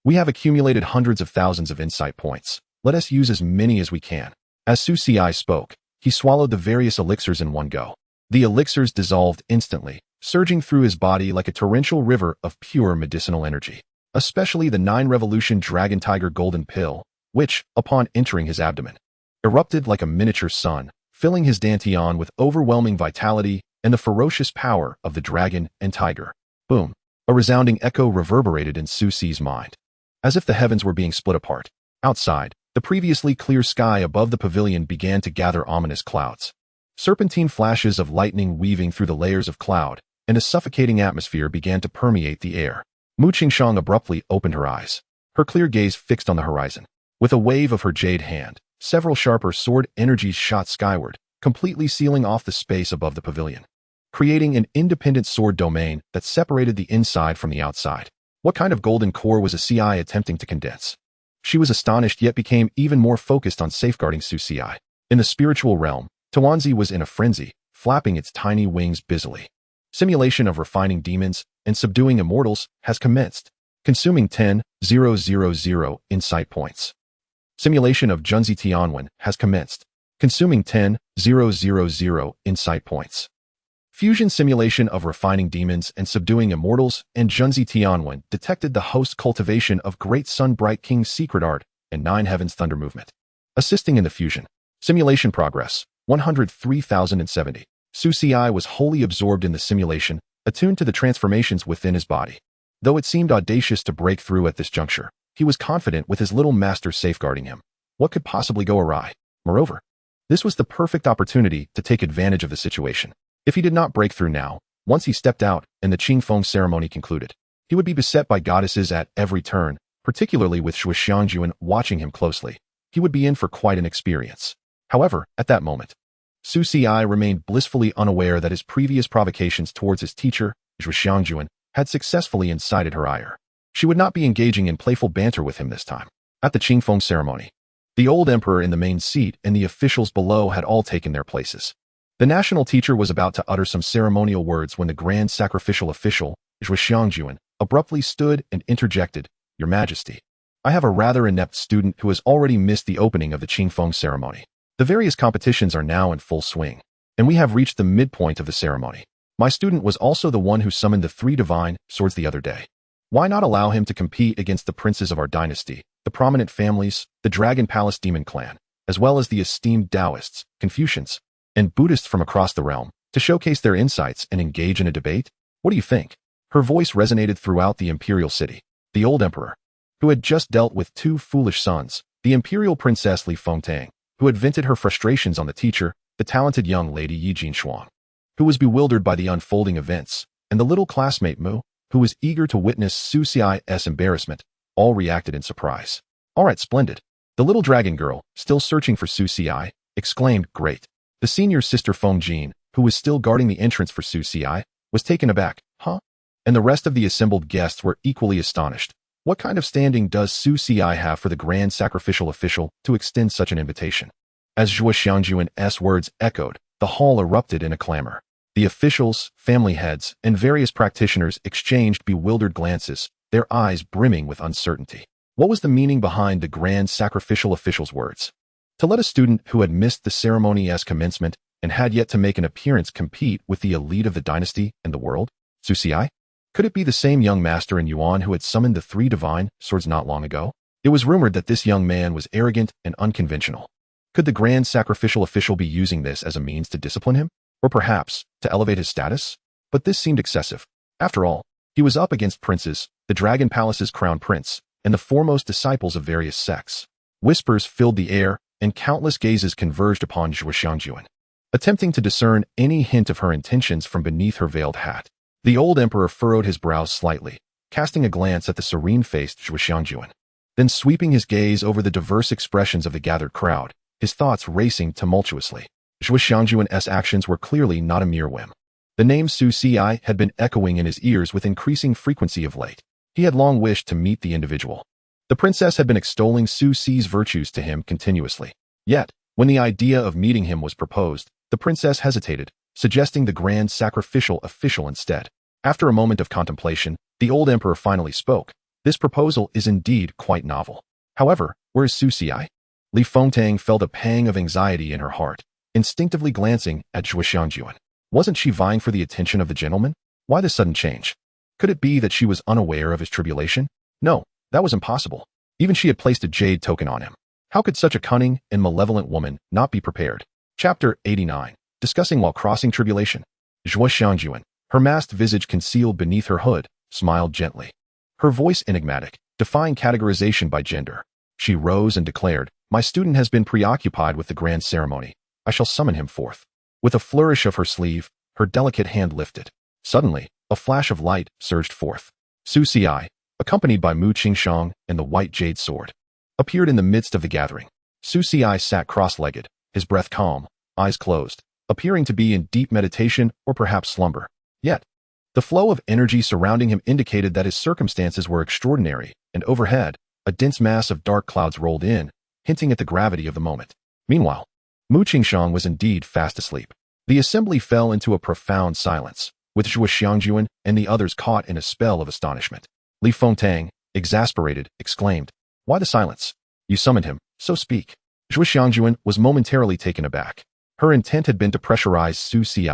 We have accumulated hundreds of thousands of insight points. Let us use as many as we can. As Xianxia spoke, he swallowed the various elixirs in one go. The elixirs dissolved instantly, surging through his body like a torrential river of pure medicinal energy. Especially the 9-revolution Dragon Tiger Golden Pill, which, upon entering his abdomen, erupted like a miniature sun, filling his dantian with overwhelming vitality and the ferocious power of the dragon and tiger. Boom! A resounding echo reverberated in Xiaoxi's mind. As if the heavens were being split apart. Outside, the previously clear sky above the pavilion began to gather ominous clouds. Serpentine flashes of lightning weaving through the layers of cloud, and a suffocating atmosphere began to permeate the air. Mu Qingshang abruptly opened her eyes, her clear gaze fixed on the horizon. With a wave of her jade hand, several sharper sword energies shot skyward, completely sealing off the space above the pavilion, creating an independent sword domain that separated the inside from the outside. What kind of golden core was Xianxia attempting to condense? She was astonished yet became even more focused on safeguarding Xianxia. In the spiritual realm, Tuanzi was in a frenzy, flapping its tiny wings busily. Simulation of refining demons and subduing immortals has commenced, consuming 10,000 insight points. Simulation of Xianxiaaudiobooks has commenced, consuming 10,000 insight points. Fusion simulation of refining demons and subduing immortals and Xianxiaaudiobooks detected the host cultivation of Great Sun Bright King's secret art and 9 Heavens Thunder movement. Assisting in the fusion. Simulation progress, 103,070. Xianxia was wholly absorbed in the simulation, attuned to the transformations within his body. Though it seemed audacious to break through at this juncture, he was confident with his little master safeguarding him. What could possibly go awry? Moreover, this was the perfect opportunity to take advantage of the situation. If he did not break through now, once he stepped out and the Qingfeng ceremony concluded, he would be beset by goddesses at every turn, particularly with Xianxiaaudiobooks watching him closely. He would be in for quite an experience. However, at that moment, Xianxia remained blissfully unaware that his previous provocations towards his teacher, Xianxiaaudiobooks, had successfully incited her ire. She would not be engaging in playful banter with him this time. At the Qingfeng ceremony, the old emperor in the main seat and the officials below had all taken their places. The national teacher was about to utter some ceremonial words when the grand sacrificial official, Xianxiaaudiobooks, abruptly stood and interjected, "Your Majesty, I have a rather inept student who has already missed the opening of the Qingfeng ceremony. The various competitions are now in full swing, and we have reached the midpoint of the ceremony. My student was also the one who summoned the 3 divine swords the other day. Why not allow him to compete against the princes of our dynasty, the prominent families, the Dragon Palace Demon Clan, as well as the esteemed Taoists, Confucians, and Buddhists from across the realm, to showcase their insights and engage in a debate? What do you think?" Her voice resonated throughout the imperial city. The old emperor, who had just dealt with 2 foolish sons, the imperial princess Li Fengtang, who had vented her frustrations on the teacher, the talented young lady Yi Jinshuang, who was bewildered by the unfolding events, and the little classmate Mu, who was eager to witness Xiaoxia's embarrassment, all reacted in surprise. "All right, splendid." The little dragon girl, still searching for Xiaoxia, exclaimed, "Great." The senior sister Feng Jin, who was still guarding the entrance for Xiaoxia, was taken aback. "Huh?" And the rest of the assembled guests were equally astonished. What kind of standing does Xiaoxia have for the grand sacrificial official to extend such an invitation? As Xianxiaaudiobooks' words echoed, the hall erupted in a clamor. The officials, family heads, and various practitioners exchanged bewildered glances, their eyes brimming with uncertainty. What was the meaning behind the grand sacrificial official's words? To let a student who had missed the ceremony's commencement and had yet to make an appearance compete with the elite of the dynasty and the world? Xiaoxia? Could it be the same young master in Yuan who had summoned the 3 divine swords not long ago? It was rumored that this young man was arrogant and unconventional. Could the grand sacrificial official be using this as a means to discipline him? Or perhaps, to elevate his status? But this seemed excessive. After all, he was up against princes, the Dragon Palace's crown prince, and the foremost disciples of various sects. Whispers filled the air, and countless gazes converged upon Xianxiaaudiobooks, attempting to discern any hint of her intentions from beneath her veiled hat. The old emperor furrowed his brows slightly, casting a glance at the serene-faced Xianxiaaudiobooks. Then sweeping his gaze over the diverse expressions of the gathered crowd, his thoughts racing tumultuously. Xianxiaaudiobooks' actions were clearly not a mere whim. The name Xiaoxia had been echoing in his ears with increasing frequency of late. He had long wished to meet the individual. The princess had been extolling Su Si's virtues to him continuously. Yet, when the idea of meeting him was proposed, the princess hesitated, suggesting the grand sacrificial official instead. After a moment of contemplation, the old emperor finally spoke. This proposal is indeed quite novel. However, where is Su Si? Li Fengtang felt a pang of anxiety in her heart, instinctively glancing at Xianxiajuan. Wasn't she vying for the attention of the gentleman? Why this sudden change? Could it be that she was unaware of his tribulation? No, that was impossible. Even she had placed a jade token on him. How could such a cunning and malevolent woman not be prepared? Chapter 89. Discussing while crossing tribulation. Xianxiajuan, her masked visage concealed beneath her hood, smiled gently. Her voice enigmatic, defying categorization by gender. She rose and declared, "My student has been preoccupied with the grand ceremony. I shall summon him forth." With a flourish of her sleeve, her delicate hand lifted. Suddenly, a flash of light surged forth. Su Si, accompanied by Mu Qingshang and the white jade sword, appeared in the midst of the gathering. Su Si sat cross-legged, his breath calm, eyes closed, appearing to be in deep meditation or perhaps slumber. Yet, the flow of energy surrounding him indicated that his circumstances were extraordinary, and overhead, a dense mass of dark clouds rolled in, hinting at the gravity of the moment. Meanwhile, Mu Qingshang was indeed fast asleep. The assembly fell into a profound silence, with Xianxiajuan and the others caught in a spell of astonishment. Li Fengtang, exasperated, exclaimed, "Why the silence? You summoned him, so speak." Xianxiajuan was momentarily taken aback. Her intent had been to pressurize Su Si,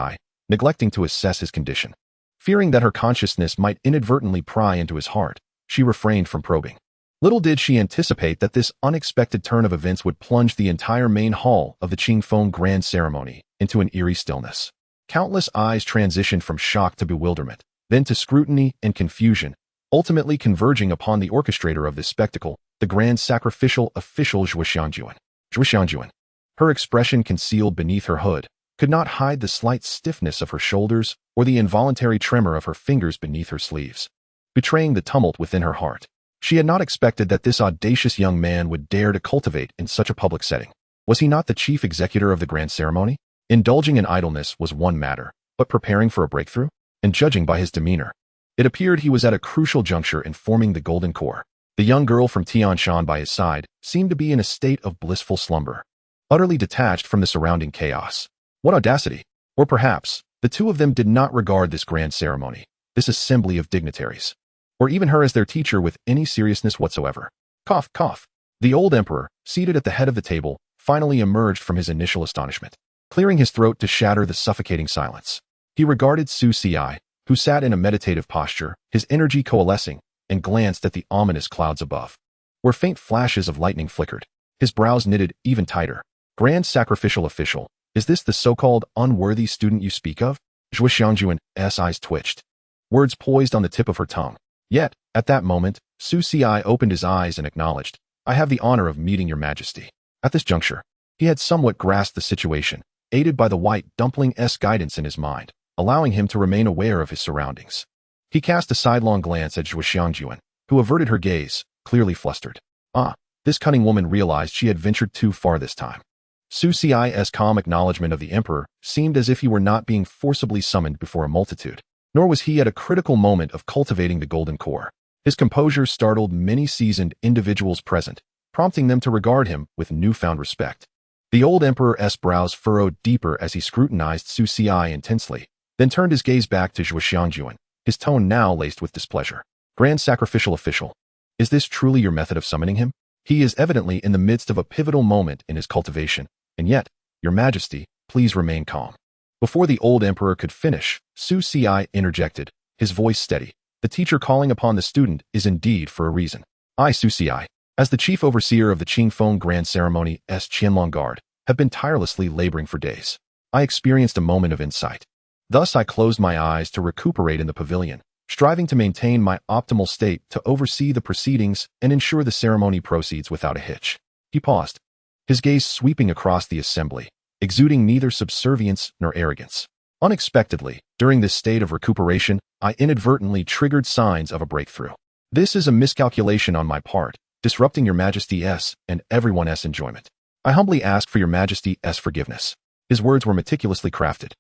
neglecting to assess his condition. Fearing that her consciousness might inadvertently pry into his heart, she refrained from probing. Little did she anticipate that this unexpected turn of events would plunge the entire main hall of the Qingfeng grand ceremony into an eerie stillness. Countless eyes transitioned from shock to bewilderment, then to scrutiny and confusion, ultimately converging upon the orchestrator of this spectacle, the grand sacrificial official Xianxiajuan. Xianxiajuan, her expression concealed beneath her hood, could not hide the slight stiffness of her shoulders or the involuntary tremor of her fingers beneath her sleeves, betraying the tumult within her heart. She had not expected that this audacious young man would dare to cultivate in such a public setting. Was he not the chief executor of the grand ceremony? Indulging in idleness was one matter, but preparing for a breakthrough? And judging by his demeanor, it appeared he was at a crucial juncture in forming the golden core. The young girl from Tianshan by his side seemed to be in a state of blissful slumber, utterly detached from the surrounding chaos. What audacity! Or perhaps, the two of them did not regard this grand ceremony, this assembly of dignitaries, or even her as their teacher with any seriousness whatsoever. Cough, cough. The old emperor, seated at the head of the table, finally emerged from his initial astonishment, clearing his throat to shatter the suffocating silence. He regarded Su Si, who sat in a meditative posture, his energy coalescing, and glanced at the ominous clouds above, where faint flashes of lightning flickered. His brows knitted even tighter. Grand sacrificial official, is this the so-called unworthy student you speak of? Xianxiajuan's eyes twitched, words poised on the tip of her tongue. Yet, at that moment, Su Si opened his eyes and acknowledged, "I have the honor of meeting your majesty." At this juncture, he had somewhat grasped the situation, aided by the white dumpling-esque guidance in his mind, allowing him to remain aware of his surroundings. He cast a sidelong glance at Xianxiajuan, who averted her gaze, clearly flustered. This cunning woman realized she had ventured too far this time. Su Si's calm acknowledgement of the emperor seemed as if he were not being forcibly summoned before a multitude. Nor was he at a critical moment of cultivating the golden core. His composure startled many seasoned individuals present, prompting them to regard him with newfound respect. The old emperor's brows furrowed deeper as he scrutinized Su Si intensely, then turned his gaze back to Xianxiajuan, his tone now laced with displeasure. "Grand sacrificial official, is this truly your method of summoning him? He is evidently in the midst of a pivotal moment in his cultivation, and yet, your majesty, please remain calm." Before the old emperor could finish, Su Si interjected, his voice steady. "The teacher calling upon the student is indeed for a reason. I, Su Si, as the chief overseer of the Qingfeng grand ceremony Qianlong Guard, have been tirelessly laboring for days. I experienced a moment of insight. Thus I closed my eyes to recuperate in the pavilion, striving to maintain my optimal state to oversee the proceedings and ensure the ceremony proceeds without a hitch." He paused, his gaze sweeping across the assembly, exuding neither subservience nor arrogance. "Unexpectedly, during this state of recuperation, I inadvertently triggered signs of a breakthrough. This is a miscalculation on my part, disrupting your majesty's and everyone's enjoyment. I humbly ask for your majesty's forgiveness." His words were meticulously crafted,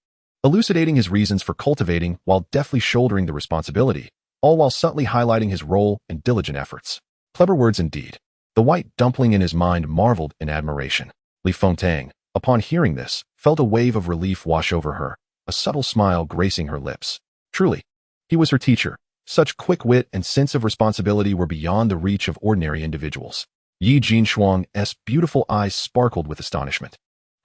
elucidating his reasons for cultivating while deftly shouldering the responsibility, all while subtly highlighting his role and diligent efforts. Clever words indeed. The white dumpling in his mind marveled in admiration. Li Fengtang, upon hearing this, felt a wave of relief wash over her, a subtle smile gracing her lips. Truly, he was her teacher. Such quick wit and sense of responsibility were beyond the reach of ordinary individuals. Yi Jinshuang's beautiful eyes sparkled with astonishment.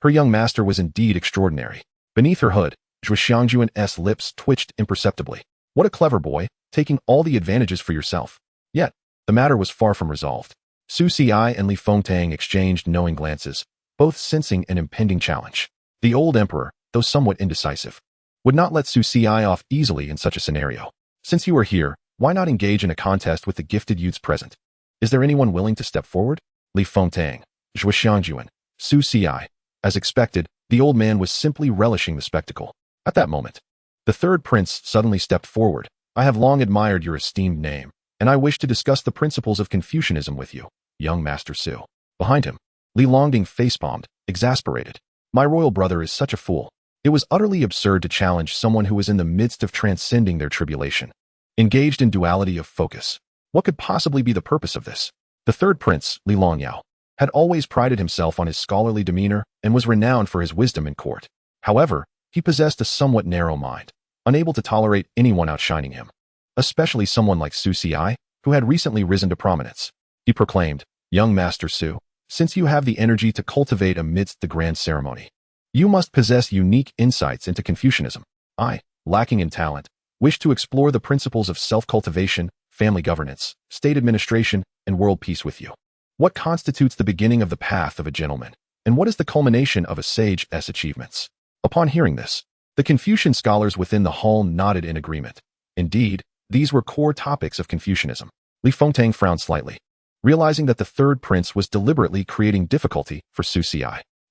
Her young master was indeed extraordinary. Beneath her hood, Zhuo Xiangjuan's lips twitched imperceptibly. What a clever boy, taking all the advantages for yourself. Yet, the matter was far from resolved. Su Xi and Li Fengtang exchanged knowing glances, both sensing an impending challenge. The old emperor, though somewhat indecisive, would not let Su Xi off easily in such a scenario. Since you are here, why not engage in a contest with the gifted youths present? Is there anyone willing to step forward? Li Fengtang, Zhuo Xiangjuan, Su Xi. As expected, the old man was simply relishing the spectacle. At that moment, the third prince suddenly stepped forward. I have long admired your esteemed name, and I wish to discuss the principles of Confucianism with you, young Master Su. Behind him, Li Longding facepalmed, exasperated. My royal brother is such a fool. It was utterly absurd to challenge someone who was in the midst of transcending their tribulation. Engaged in duality of focus. What could possibly be the purpose of this? The third prince, Li Longyao, had always prided himself on his scholarly demeanor and was renowned for his wisdom in court. However, he possessed a somewhat narrow mind, unable to tolerate anyone outshining him, especially someone like Su Xi, who had recently risen to prominence. He proclaimed, Young Master Su, since you have the energy to cultivate amidst the grand ceremony, you must possess unique insights into Confucianism. I, lacking in talent, wish to explore the principles of self-cultivation, family governance, state administration, and world peace with you. What constitutes the beginning of the path of a gentleman, and what is the culmination of a sage's achievements? Upon hearing this, the Confucian scholars within the hall nodded in agreement. Indeed, these were core topics of Confucianism. Li Fengtang frowned slightly, realizing that the third prince was deliberately creating difficulty for Su Xi.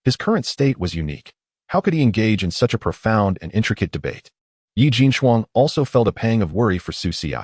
His current state was unique. How could he engage in such a profound and intricate debate? Yi Jinshuang also felt a pang of worry for Su Xi.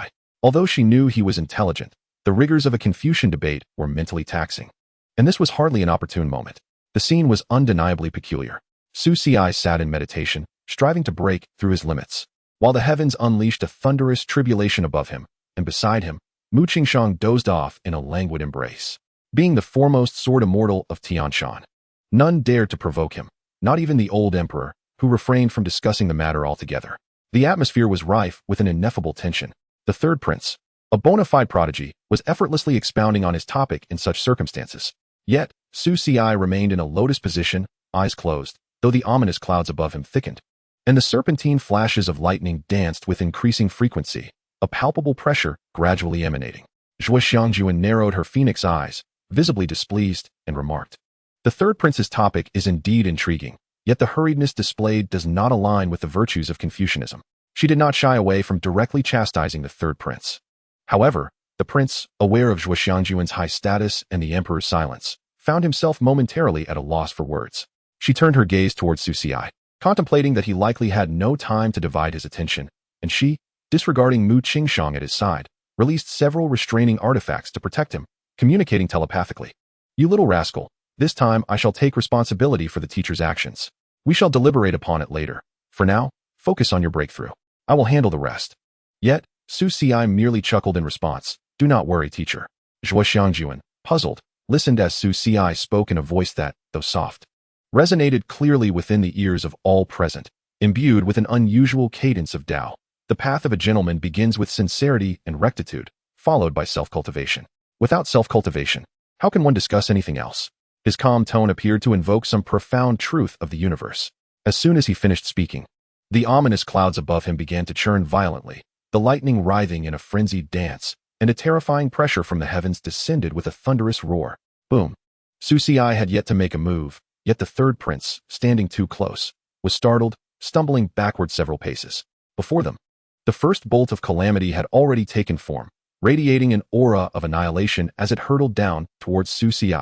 Although she knew he was intelligent, the rigors of a Confucian debate were mentally taxing. And this was hardly an opportune moment. The scene was undeniably peculiar. Su Xi sat in meditation, striving to break through his limits, while the heavens unleashed a thunderous tribulation above him, and beside him, Mu Qingshang dozed off in a languid embrace. Being the foremost sword immortal of Tianshan, none dared to provoke him, not even the old emperor, who refrained from discussing the matter altogether. The atmosphere was rife with an ineffable tension. The third prince, a bona fide prodigy, was effortlessly expounding on his topic in such circumstances. Yet, Su Xi remained in a lotus position, eyes closed, though the ominous clouds above him thickened, and the serpentine flashes of lightning danced with increasing frequency, a palpable pressure gradually emanating. Zhuo Xiangjuan narrowed her phoenix eyes, visibly displeased, and remarked, The third prince's topic is indeed intriguing, yet the hurriedness displayed does not align with the virtues of Confucianism. She did not shy away from directly chastising the third prince. However, the prince, aware of Zhuo Xiangjuan's high status and the emperor's silence, found himself momentarily at a loss for words. She turned her gaze towards Su Xi, contemplating that he likely had no time to divide his attention, and she, disregarding Mu Qingshang at his side, released several restraining artifacts to protect him, communicating telepathically. You little rascal, this time I shall take responsibility for the teacher's actions. We shall deliberate upon it later. For now, focus on your breakthrough. I will handle the rest. Yet, Su Xi merely chuckled in response. Do not worry, teacher. Zhuo Xiangjuan, puzzled, listened as Su Xi spoke in a voice that, though soft, resonated clearly within the ears of all present, imbued with an unusual cadence of Tao. The path of a gentleman begins with sincerity and rectitude, followed by self-cultivation. Without self-cultivation, how can one discuss anything else? His calm tone appeared to invoke some profound truth of the universe. As soon as he finished speaking, the ominous clouds above him began to churn violently, the lightning writhing in a frenzied dance, and a terrifying pressure from the heavens descended with a thunderous roar. Boom! Su Xi had yet to make a move, yet the third prince, standing too close, was startled, stumbling backward several paces. Before them, the first bolt of calamity had already taken form, radiating an aura of annihilation as it hurtled down towards Su Xi.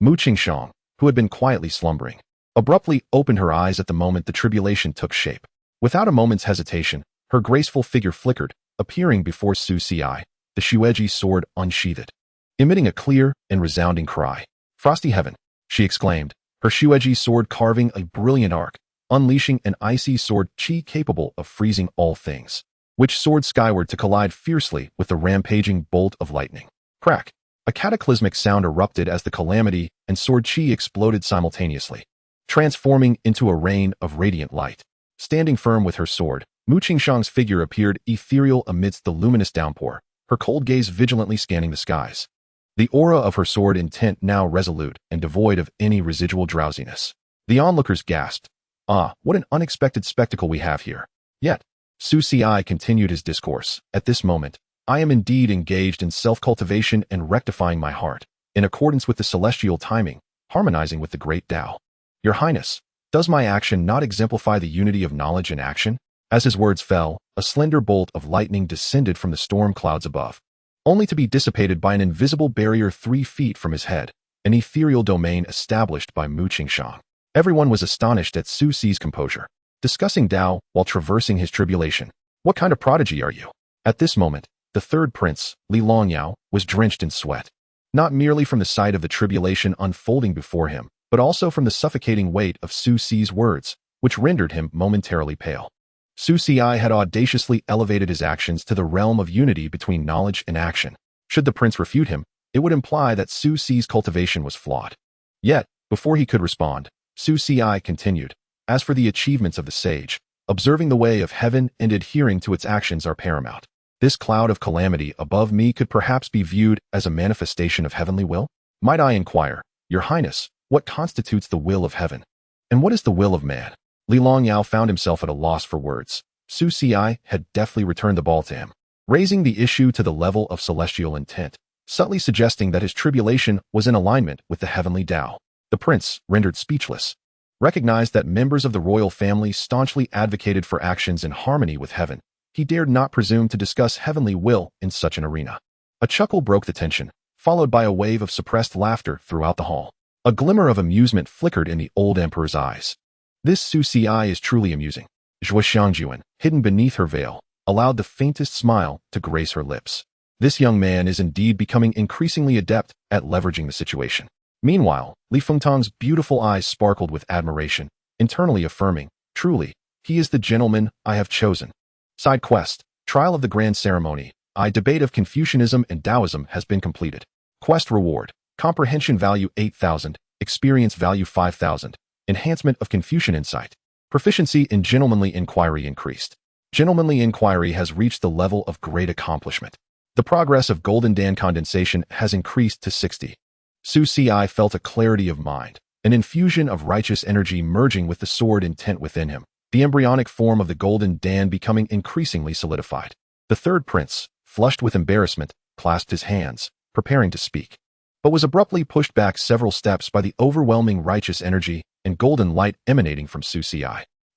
Mu Qingshang, who had been quietly slumbering, abruptly opened her eyes at the moment the tribulation took shape. Without a moment's hesitation, her graceful figure flickered, appearing before Su Xi, the Xueji sword unsheathed. Emitting a clear and resounding cry. Frosty heaven, she exclaimed, her Xueji sword carving a brilliant arc, unleashing an icy sword chi capable of freezing all things, which soared skyward to collide fiercely with the rampaging bolt of lightning. Crack! A cataclysmic sound erupted as the calamity and sword chi exploded simultaneously, transforming into a rain of radiant light. Standing firm with her sword, Mu Qingshang's figure appeared ethereal amidst the luminous downpour, her cold gaze vigilantly scanning the skies. The aura of her sword intent now resolute and devoid of any residual drowsiness. The onlookers gasped. Ah, what an unexpected spectacle we have here. Yet, Su Ci continued his discourse. At this moment, I am indeed engaged in self-cultivation and rectifying my heart, in accordance with the celestial timing, harmonizing with the great Tao. Your Highness, does my action not exemplify the unity of knowledge and action? As his words fell, a slender bolt of lightning descended from the storm clouds above, only to be dissipated by an invisible barrier 3 feet from his head, an ethereal domain established by Mu Qingshang. Everyone was astonished at Su Ci's composure, discussing Tao while traversing his tribulation. What kind of prodigy are you? At this moment, the third prince, Li Longyao, was drenched in sweat, not merely from the sight of the tribulation unfolding before him, but also from the suffocating weight of Su Ci's words, which rendered him momentarily pale. Su Ci had audaciously elevated his actions to the realm of unity between knowledge and action. Should the prince refute him, it would imply that Su Ci's cultivation was flawed. Yet, before he could respond, Su Ci continued, as for the achievements of the sage, observing the way of heaven and adhering to its actions are paramount. This cloud of calamity above me could perhaps be viewed as a manifestation of heavenly will? Might I inquire, Your Highness, what constitutes the will of heaven? And what is the will of man? Li Longyao found himself at a loss for words. Su Ci had deftly returned the ball to him, raising the issue to the level of celestial intent, subtly suggesting that his tribulation was in alignment with the heavenly Tao. The prince, rendered speechless, recognized that members of the royal family staunchly advocated for actions in harmony with heaven. He dared not presume to discuss heavenly will in such an arena. A chuckle broke the tension, followed by a wave of suppressed laughter throughout the hall. A glimmer of amusement flickered in the old emperor's eyes. This Su Ci is truly amusing. Zhuo Xiangjuan, hidden beneath her veil, allowed the faintest smile to grace her lips. This young man is indeed becoming increasingly adept at leveraging the situation. Meanwhile, Li Fengtong's beautiful eyes sparkled with admiration, internally affirming, truly, he is the gentleman I have chosen. Side quest, Trial of the Grand Ceremony, debate of Confucianism and Taoism has been completed. Quest reward, comprehension value 8,000, experience value 5,000. Enhancement of Confucian insight. Proficiency in gentlemanly inquiry increased. Gentlemanly inquiry has reached the level of great accomplishment. The progress of Golden Dan condensation has increased to 60. Su Ci felt a clarity of mind, an infusion of righteous energy merging with the sword intent within him, the embryonic form of the Golden Dan becoming increasingly solidified. The third prince, flushed with embarrassment, clasped his hands, preparing to speak, but was abruptly pushed back several steps by the overwhelming righteous energy and golden light emanating from Su Ci.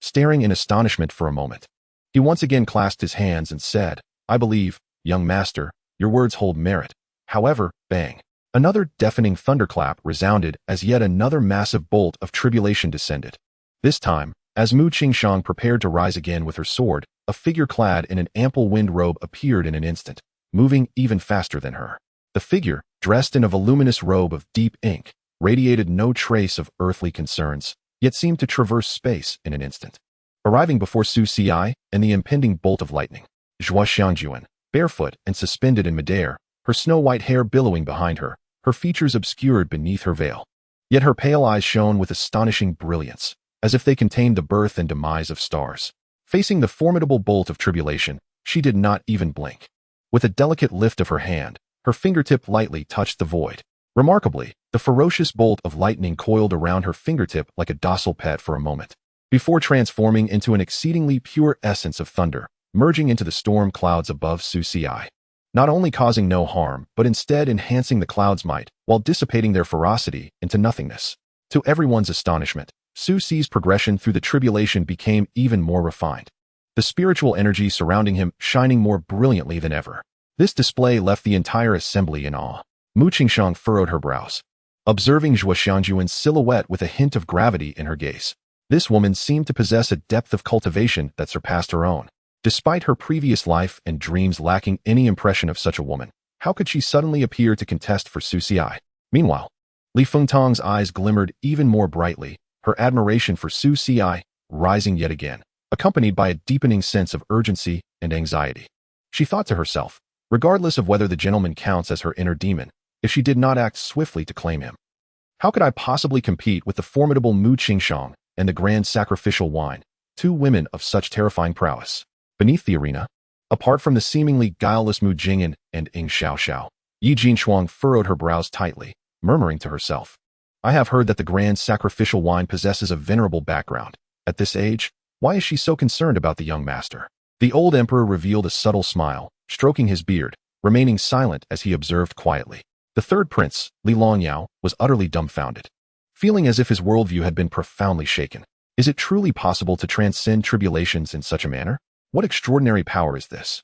Staring in astonishment for a moment, he once again clasped his hands and said, I believe, young master, your words hold merit. However, bang. Another deafening thunderclap resounded as yet another massive bolt of tribulation descended. This time, as Mu Qingshang prepared to rise again with her sword, a figure clad in an ample wind robe appeared in an instant, moving even faster than her. The figure, dressed in a voluminous robe of deep ink, radiated no trace of earthly concerns, yet seemed to traverse space in an instant. Arriving before Su Ci and the impending bolt of lightning, Zhuo Xiangjuan, barefoot and suspended in midair, her snow-white hair billowing behind her, her features obscured beneath her veil. Yet her pale eyes shone with astonishing brilliance, as if they contained the birth and demise of stars. Facing the formidable bolt of tribulation, she did not even blink. With a delicate lift of her hand, her fingertip lightly touched the void. Remarkably, the ferocious bolt of lightning coiled around her fingertip like a docile pet for a moment, before transforming into an exceedingly pure essence of thunder, merging into the storm clouds above Su Ci, not only causing no harm, but instead enhancing the clouds' might, while dissipating their ferocity into nothingness. To everyone's astonishment, Su Ci's progression through the tribulation became even more refined, the spiritual energy surrounding him shining more brilliantly than ever. This display left the entire assembly in awe. Mu Qingshang furrowed her brows, observing Zhuo Xiangjuan's silhouette with a hint of gravity in her gaze. This woman seemed to possess a depth of cultivation that surpassed her own. Despite her previous life and dreams lacking any impression of such a woman, how could she suddenly appear to contest for Su Ci? Meanwhile, Li Fengtong's eyes glimmered even more brightly, her admiration for Su Ci rising yet again, accompanied by a deepening sense of urgency and anxiety. She thought to herself, regardless of whether the gentleman counts as her inner demon, if she did not act swiftly to claim him. How could I possibly compete with the formidable Mu Qingxiang and the grand sacrificial wine, two women of such terrifying prowess? Beneath the arena, apart from the seemingly guileless Mu Jingyan and Ying Xiaoxiao, Yi Jinshuang furrowed her brows tightly, murmuring to herself, I have heard that the grand sacrificial wine possesses a venerable background. At this age, why is she so concerned about the young master? The old emperor revealed a subtle smile, stroking his beard, remaining silent as he observed quietly. The third prince, Li Longyao, was utterly dumbfounded, feeling as if his worldview had been profoundly shaken. Is it truly possible to transcend tribulations in such a manner? What extraordinary power is this?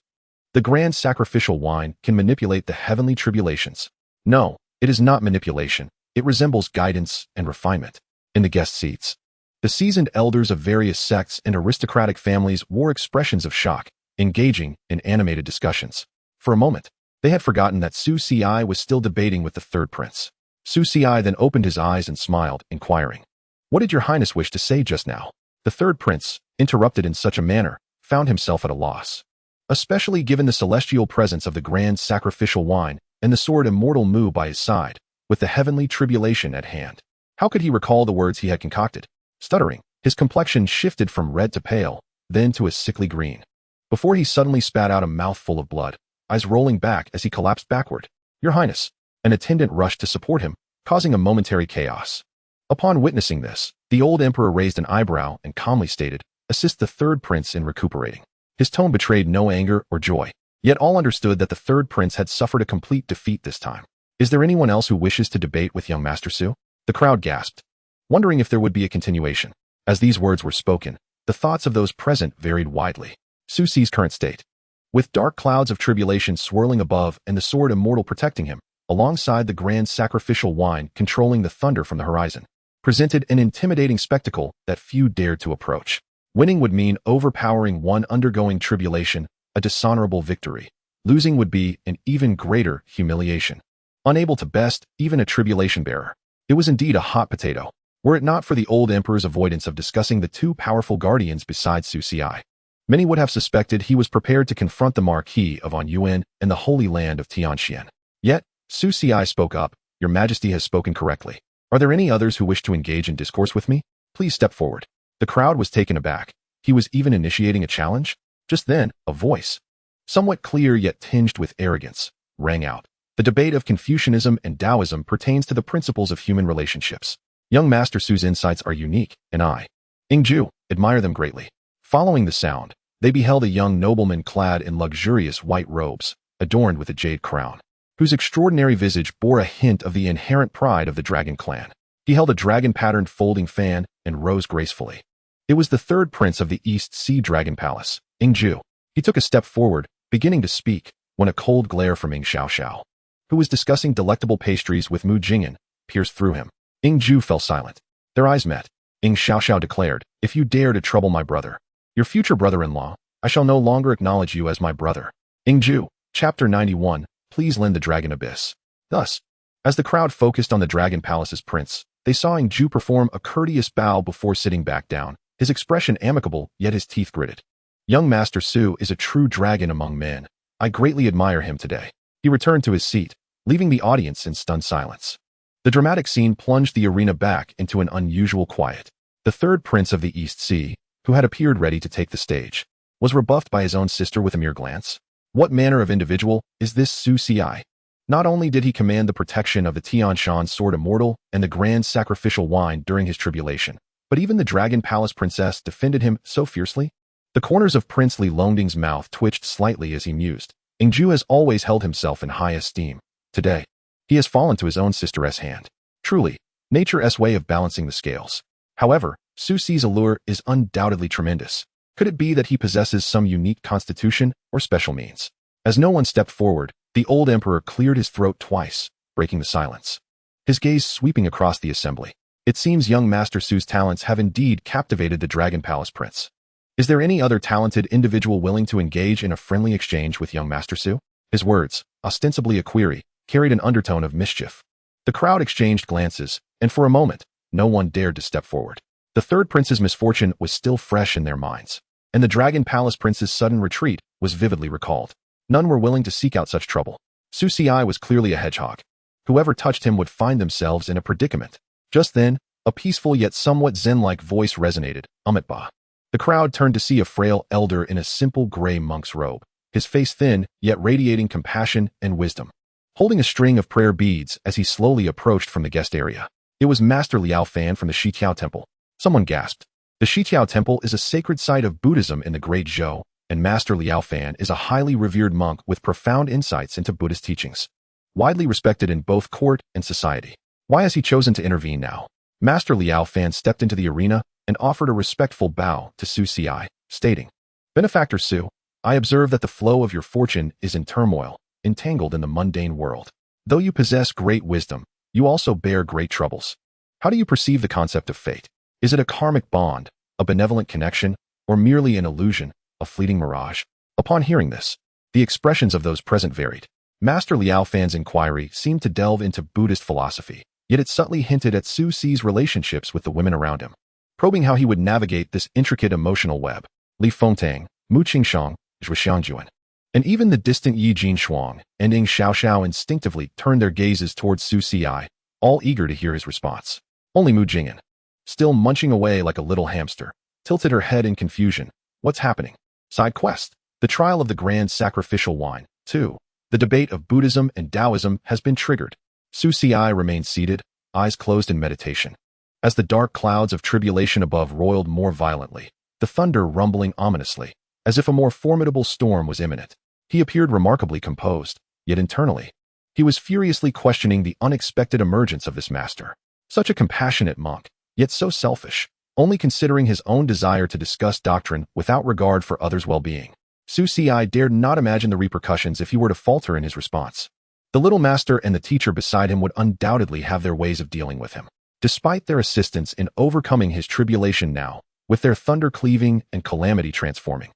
The grand sacrificial wine can manipulate the heavenly tribulations. No, it is not manipulation. It resembles guidance and refinement. In the guest seats, the seasoned elders of various sects and aristocratic families wore expressions of shock, engaging in animated discussions. For a moment, they had forgotten that Su Ci was still debating with the third prince. Su Ci then opened his eyes and smiled, inquiring, What did your highness wish to say just now? The third prince, interrupted in such a manner, found himself at a loss. Especially given the celestial presence of the grand sacrificial wine and the sword Immortal Mu by his side, with the heavenly tribulation at hand. How could he recall the words he had concocted? Stuttering, his complexion shifted from red to pale, then to a sickly green, before he suddenly spat out a mouthful of blood, eyes rolling back as he collapsed backward. Your Highness! An attendant rushed to support him, causing a momentary chaos. Upon witnessing this, the old emperor raised an eyebrow and calmly stated, Assist the third prince in recuperating. His tone betrayed no anger or joy, yet all understood that the third prince had suffered a complete defeat this time. Is there anyone else who wishes to debate with young Master Su? The crowd gasped, wondering if there would be a continuation. As these words were spoken, the thoughts of those present varied widely. Su Ci's current state, with dark clouds of tribulation swirling above and the sword Immortal protecting him, alongside the grand sacrificial wine controlling the thunder from the horizon, presented an intimidating spectacle that few dared to approach. Winning would mean overpowering one undergoing tribulation, a dishonorable victory. Losing would be an even greater humiliation. Unable to best even a tribulation bearer. It was indeed a hot potato, were it not for the old emperor's avoidance of discussing the two powerful guardians besides Su Ci. Many would have suspected he was prepared to confront the Marquis of Anyuan and the Holy Land of Tianxian. Yet, Su Ci spoke up, Your Majesty has spoken correctly. Are there any others who wish to engage in discourse with me? Please step forward. The crowd was taken aback. He was even initiating a challenge? Just then, a voice, somewhat clear yet tinged with arrogance, rang out. The debate of Confucianism and Taoism pertains to the principles of human relationships. Young Master Su's insights are unique, and I, Ingju, admire them greatly. Following the sound, they beheld a young nobleman clad in luxurious white robes, adorned with a jade crown, whose extraordinary visage bore a hint of the inherent pride of the dragon clan. He held a dragon-patterned folding fan and rose gracefully. It was the third prince of the East Sea Dragon Palace, Ingju. He took a step forward, beginning to speak, when a cold glare from Ying Xiaoxiao, who was discussing delectable pastries with Mu Jingyan, pierced through him. Ingju fell silent. Their eyes met. Ying Xiaoxiao declared, If you dare to trouble my brother, your future brother-in-law, I shall no longer acknowledge you as my brother. Ingju, Chapter 91, Please lend the dragon abyss. Thus, as the crowd focused on the Dragon Palace's prince, they saw Ingju perform a courteous bow before sitting back down, his expression amicable, yet his teeth gritted. Young Master Su is a true dragon among men. I greatly admire him today. He returned to his seat, leaving the audience in stunned silence. The dramatic scene plunged the arena back into an unusual quiet. The third prince of the East Sea, who had appeared ready to take the stage, was rebuffed by his own sister with a mere glance. What manner of individual is this Su Ci? Not only did he command the protection of the Tianshan sword Immortal and the grand sacrificial wine during his tribulation, but even the Dragon Palace princess defended him so fiercely. The corners of Prince Li Longding's mouth twitched slightly as he mused. Ingju has always held himself in high esteem. Today, he has fallen to his own sister's hand. Truly, nature's way of balancing the scales. However, Su Ci's allure is undoubtedly tremendous. Could it be that he possesses some unique constitution or special means? As no one stepped forward, the old emperor cleared his throat twice, breaking the silence. His gaze sweeping across the assembly. It seems young Master Su's talents have indeed captivated the Dragon Palace prince. Is there any other talented individual willing to engage in a friendly exchange with young Master Su? His words, ostensibly a query, carried an undertone of mischief. The crowd exchanged glances, and for a moment, no one dared to step forward. The third prince's misfortune was still fresh in their minds, and the Dragon Palace prince's sudden retreat was vividly recalled. None were willing to seek out such trouble. Su Xi was clearly a hedgehog. Whoever touched him would find themselves in a predicament. Just then, a peaceful yet somewhat zen-like voice resonated, Ba. The crowd turned to see a frail elder in a simple gray monk's robe, his face thin, yet radiating compassion and wisdom, holding a string of prayer beads as he slowly approached from the guest area. It was Master Liao Fan from the Xiqiao Temple. Someone gasped. The Xiqiao Temple is a sacred site of Buddhism in the Great Zhou, and Master Liao Fan is a highly revered monk with profound insights into Buddhist teachings, widely respected in both court and society. Why has he chosen to intervene now? Master Liao Fan stepped into the arena and offered a respectful bow to Su Xi, stating, "Benefactor Su, I observe that the flow of your fortune is in turmoil, entangled in the mundane world. Though you possess great wisdom, you also bear great troubles. How do you perceive the concept of fate? Is it a karmic bond, a benevolent connection, or merely an illusion, a fleeting mirage?" Upon hearing this, the expressions of those present varied. Master Liao Fan's inquiry seemed to delve into Buddhist philosophy, yet it subtly hinted at Su Xi's relationships with the women around him. Probing how he would navigate this intricate emotional web, Li Fengtang, Mu Qingshang, Zhuo Xiangjuan, and even the distant Yi Jinshuang and Ing Xiaoxiao instinctively turned their gazes towards Su Xi, all eager to hear his response. Only Mu Jing'an, still munching away like a little hamster, tilted her head in confusion. What's happening? Side quest. The trial of the grand sacrificial wine, 2. The debate of Buddhism and Taoism has been triggered. Su Xi remained seated, eyes closed in meditation. As the dark clouds of tribulation above roiled more violently, the thunder rumbling ominously, as if a more formidable storm was imminent, he appeared remarkably composed, yet internally, he was furiously questioning the unexpected emergence of this master. Such a compassionate monk, yet so selfish, only considering his own desire to discuss doctrine without regard for others' well-being. Su Xi dared not imagine the repercussions if he were to falter in his response. The little master and the teacher beside him would undoubtedly have their ways of dealing with him, despite their assistance in overcoming his tribulation now, with their thunder cleaving and calamity transforming.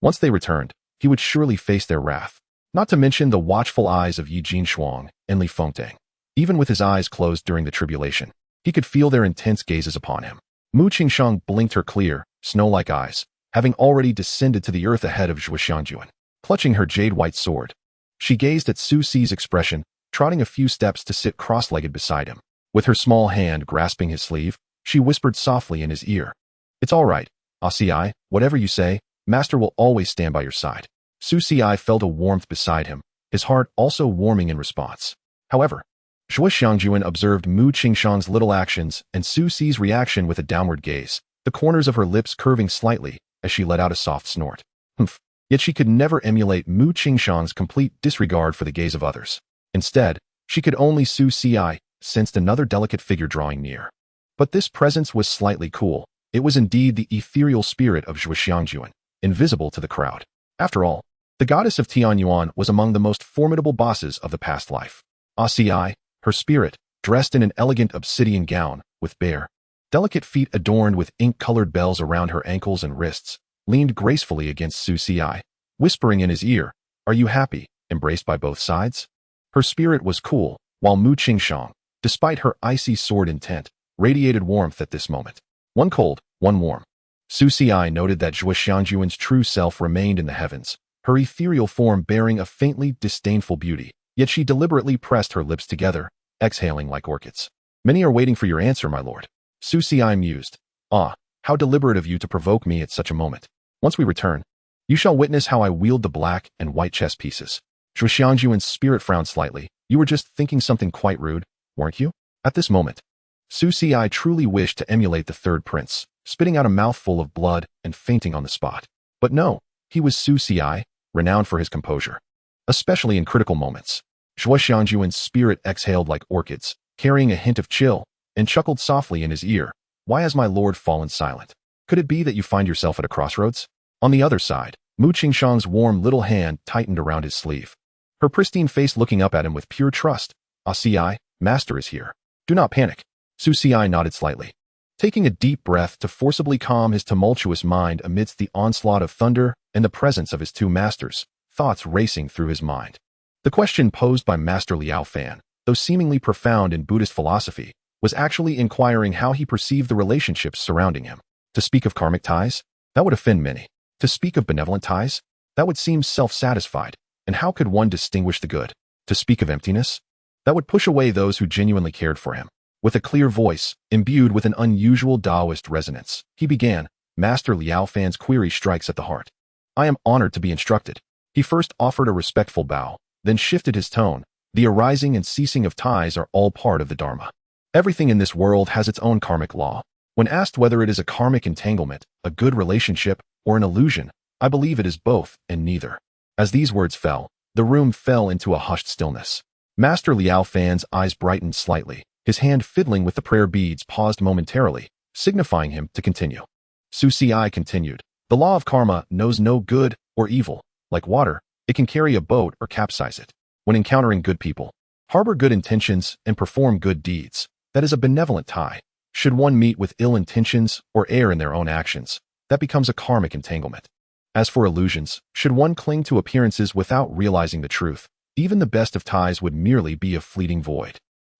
Once they returned, he would surely face their wrath, not to mention the watchful eyes of Yi Jinshuang and Li Fengtang. Even with his eyes closed during the tribulation, he could feel their intense gazes upon him. Mu Qingshang blinked her clear, snow-like eyes, having already descended to the earth ahead of Zhuo Xiangjuan, clutching her jade-white sword. She gazed at Su Xi's expression, trotting a few steps to sit cross-legged beside him. With her small hand grasping his sleeve, she whispered softly in his ear, "It's all right, Xi, whatever you say, Master will always stand by your side." Su Xi felt a warmth beside him, his heart also warming in response. However, Zhuo Xiangjuan observed Mu Qingshang's little actions and Su Xi's reaction with a downward gaze, the corners of her lips curving slightly as she let out a soft snort. Humph. Yet she could never emulate Mu Qingshang's complete disregard for the gaze of others. Instead, she could only Su Xi sensed another delicate figure drawing near. But this presence was slightly cool. It was indeed the ethereal spirit of Zhuo Xiangjuan, invisible to the crowd. After all, the goddess of Tianyuan was among the most formidable bosses of the past life. Xi, her spirit, dressed in an elegant obsidian gown, with bare, delicate feet adorned with ink-colored bells around her ankles and wrists, leaned gracefully against Su Xi, whispering in his ear, "Are you happy, embraced by both sides?" Her spirit was cool, while Mu Qingshang, despite her icy sword intent, radiated warmth at this moment. One cold, one warm. Su Xi noted that Zhuo Xiangjuan's true self remained in the heavens, her ethereal form bearing a faintly disdainful beauty, yet she deliberately pressed her lips together, exhaling like orchids. "Many are waiting for your answer, my lord." Su Xi mused. "Ah, how deliberate of you to provoke me at such a moment. Once we return, you shall witness how I wield the black and white chess pieces." Zhuo Xiangjuan's spirit frowned slightly. "You were just thinking something quite rude, weren't you?" At this moment, Su Xi truly wished to emulate the third prince, spitting out a mouthful of blood and fainting on the spot. But no, he was Su Xi, renowned for his composure, especially in critical moments. Zhuo Xiangjuan's spirit exhaled like orchids, carrying a hint of chill, and chuckled softly in his ear. "Why has my lord fallen silent? Could it be that you find yourself at a crossroads?" On the other side, Mu Qingshang's warm little hand tightened around his sleeve, her pristine face looking up at him with pure trust. "Xi, master is here. Do not panic." Su Xi nodded slightly, taking a deep breath to forcibly calm his tumultuous mind amidst the onslaught of thunder and the presence of his two masters, thoughts racing through his mind. The question posed by Master Liao Fan, though seemingly profound in Buddhist philosophy, was actually inquiring how he perceived the relationships surrounding him. To speak of karmic ties? That would offend many. To speak of benevolent ties? That would seem self-satisfied. And how could one distinguish the good? To speak of emptiness? That would push away those who genuinely cared for him. With a clear voice, imbued with an unusual Taoist resonance, he began, Master Liao Fan's query strikes at the heart. I am honored to be instructed. He first offered a respectful bow, then shifted his tone. The arising and ceasing of ties are all part of the Dharma. Everything in this world has its own karmic law. When asked whether it is a karmic entanglement, a good relationship, or an illusion, I believe it is both and neither. As these words fell, the room fell into a hushed stillness. Master Liao Fan's eyes brightened slightly. His hand fiddling with the prayer beads paused momentarily, signifying him to continue. Su Ci continued, the law of karma knows no good or evil. Like water, it can carry a boat or capsize it. When encountering good people, harbor good intentions and perform good deeds. That is a benevolent tie. Should one meet with ill intentions or err in their own actions, that becomes a karmic entanglement. As for illusions, should one cling to appearances without realizing the truth, even the best of ties would merely be a fleeting void.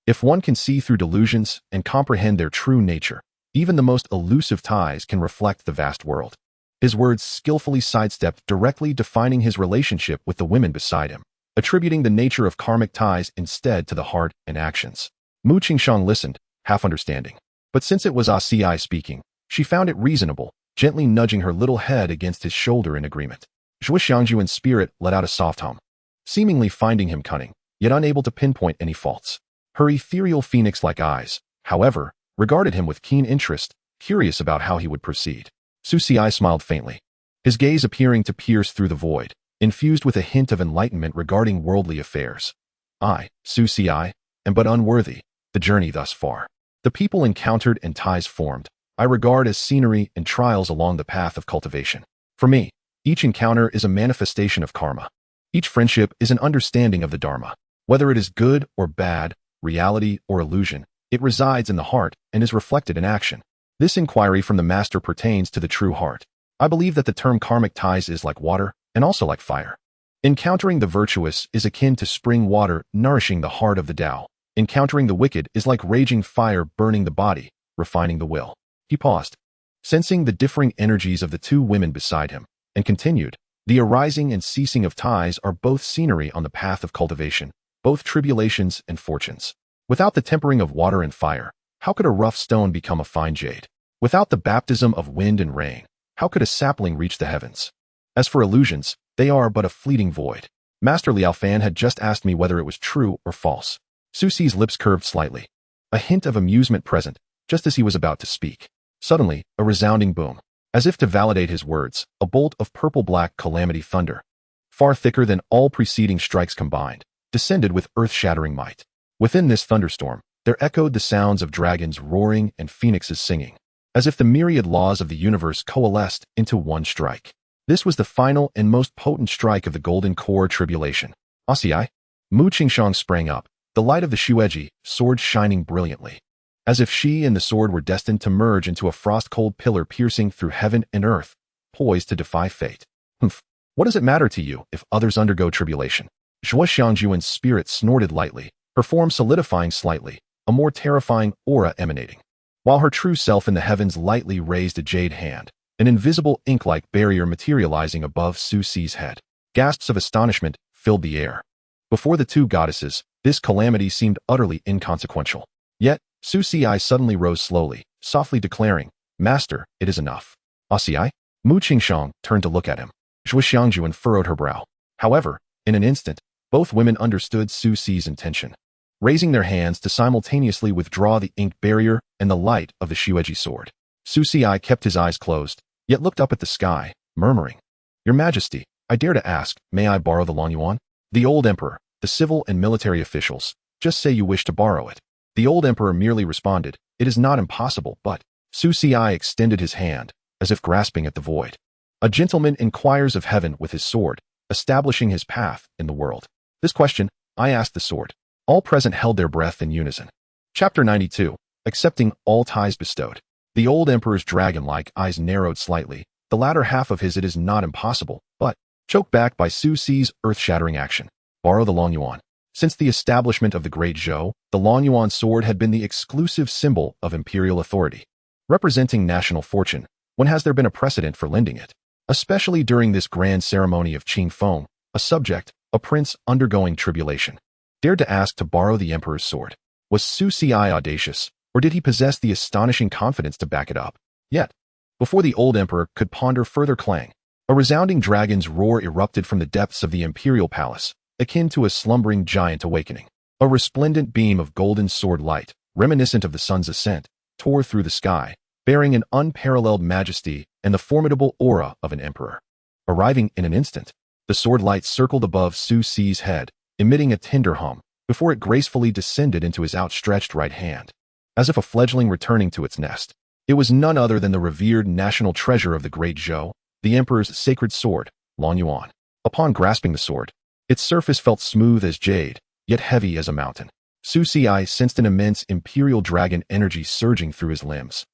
If one can see through delusions and comprehend their true nature, even the most elusive ties can reflect the vast world. His words skillfully sidestepped directly defining his relationship with the women beside him, attributing the nature of karmic ties instead to the heart and actions. Mu Qingshang listened, half understanding. But since it was Ci speaking, she found it reasonable, gently nudging her little head against his shoulder in agreement. Zhuo Xiangjuan's spirit let out a soft hum, seemingly finding him cunning, yet unable to pinpoint any faults. Her ethereal phoenix-like eyes, however, regarded him with keen interest, curious about how he would proceed. Su Ci smiled faintly, his gaze appearing to pierce through the void, infused with a hint of enlightenment regarding worldly affairs. I, Su Ci, am but unworthy, the journey thus far. The people encountered and ties formed, I regard as scenery and trials along the path of cultivation. For me, each encounter is a manifestation of karma. Each friendship is an understanding of the Dharma. Whether it is good or bad, reality or illusion, it resides in the heart and is reflected in action. This inquiry from the master pertains to the true heart. I believe that the term karmic ties is like water and also like fire. Encountering the virtuous is akin to spring water nourishing the heart of the Tao. Encountering the wicked is like raging fire burning the body, refining the will. He paused, sensing the differing energies of the two women beside him, and continued, the arising and ceasing of ties are both scenery on the path of cultivation, both tribulations and fortunes. Without the tempering of water and fire, how could a rough stone become a fine jade? Without the baptism of wind and rain, how could a sapling reach the heavens? As for illusions, they are but a fleeting void. Master Liao Fan had just asked me whether it was true or false. Su Ci's lips curved slightly, a hint of amusement present, just as he was about to speak. Suddenly, a resounding boom. As if to validate his words, a bolt of purple-black calamity thunder, far thicker than all preceding strikes combined, descended with earth-shattering might. Within this thunderstorm, there echoed the sounds of dragons roaring and phoenixes singing, as if the myriad laws of the universe coalesced into one strike. This was the final and most potent strike of the Golden Core tribulation. Asci? Mu Qingshang sprang up, the light of the Shueji sword shining brilliantly, as if she and the sword were destined to merge into a frost-cold pillar piercing through heaven and earth, poised to defy fate. Humph, what does it matter to you if others undergo tribulation? Zhuo Xiangjuan's spirit snorted lightly, her form solidifying slightly, a more terrifying aura emanating. While her true self in the heavens lightly raised a jade hand, an invisible ink-like barrier materializing above Su Ci's head. Gasps of astonishment filled the air. Before the two goddesses, this calamity seemed utterly inconsequential. Yet, Su Ci suddenly rose slowly, softly declaring, Master, it is enough. Asci? Mu Qingshang turned to look at him. Zhuo Xiangjuan furrowed her brow. However, in an instant, both women understood Su Ci's intention, raising their hands to simultaneously withdraw the inked barrier and the light of the Shueji sword. Su Ci kept his eyes closed, yet looked up at the sky, murmuring, Your Majesty, I dare to ask, may I borrow the Longyuan? The old emperor, the civil and military officials, just say you wish to borrow it. The old emperor merely responded, It is not impossible, but Su Ci extended his hand, as if grasping at the void. A gentleman inquires of heaven with his sword, establishing his path in the world. This question, I asked the sword. All present held their breath in unison. Chapter 92, Accepting all ties bestowed. The old emperor's dragon-like eyes narrowed slightly, the latter half of his it is not impossible, but choked back by Su Ci's earth-shattering action. Borrow the Longyuan. Since the establishment of the Great Zhou, the Longyuan sword had been the exclusive symbol of imperial authority. Representing national fortune, when has there been a precedent for lending it? Especially during this grand ceremony of Qing Feng, a subject, a prince undergoing tribulation, dared to ask to borrow the emperor's sword. Was Xianxia audacious, or did he possess the astonishing confidence to back it up? Yet, before the old emperor could ponder further clang, a resounding dragon's roar erupted from the depths of the imperial palace, akin to a slumbering giant awakening. A resplendent beam of golden sword light, reminiscent of the sun's ascent, tore through the sky, bearing an unparalleled majesty and the formidable aura of an emperor. Arriving in an instant, the sword light circled above Su Si's head, emitting a tender hum, before it gracefully descended into his outstretched right hand. As if a fledgling returning to its nest, it was none other than the revered national treasure of the Great Zhou, the emperor's sacred sword, Long Yuan. Upon grasping the sword, its surface felt smooth as jade, yet heavy as a mountain. Su Si sensed an immense imperial dragon energy surging through his limbs.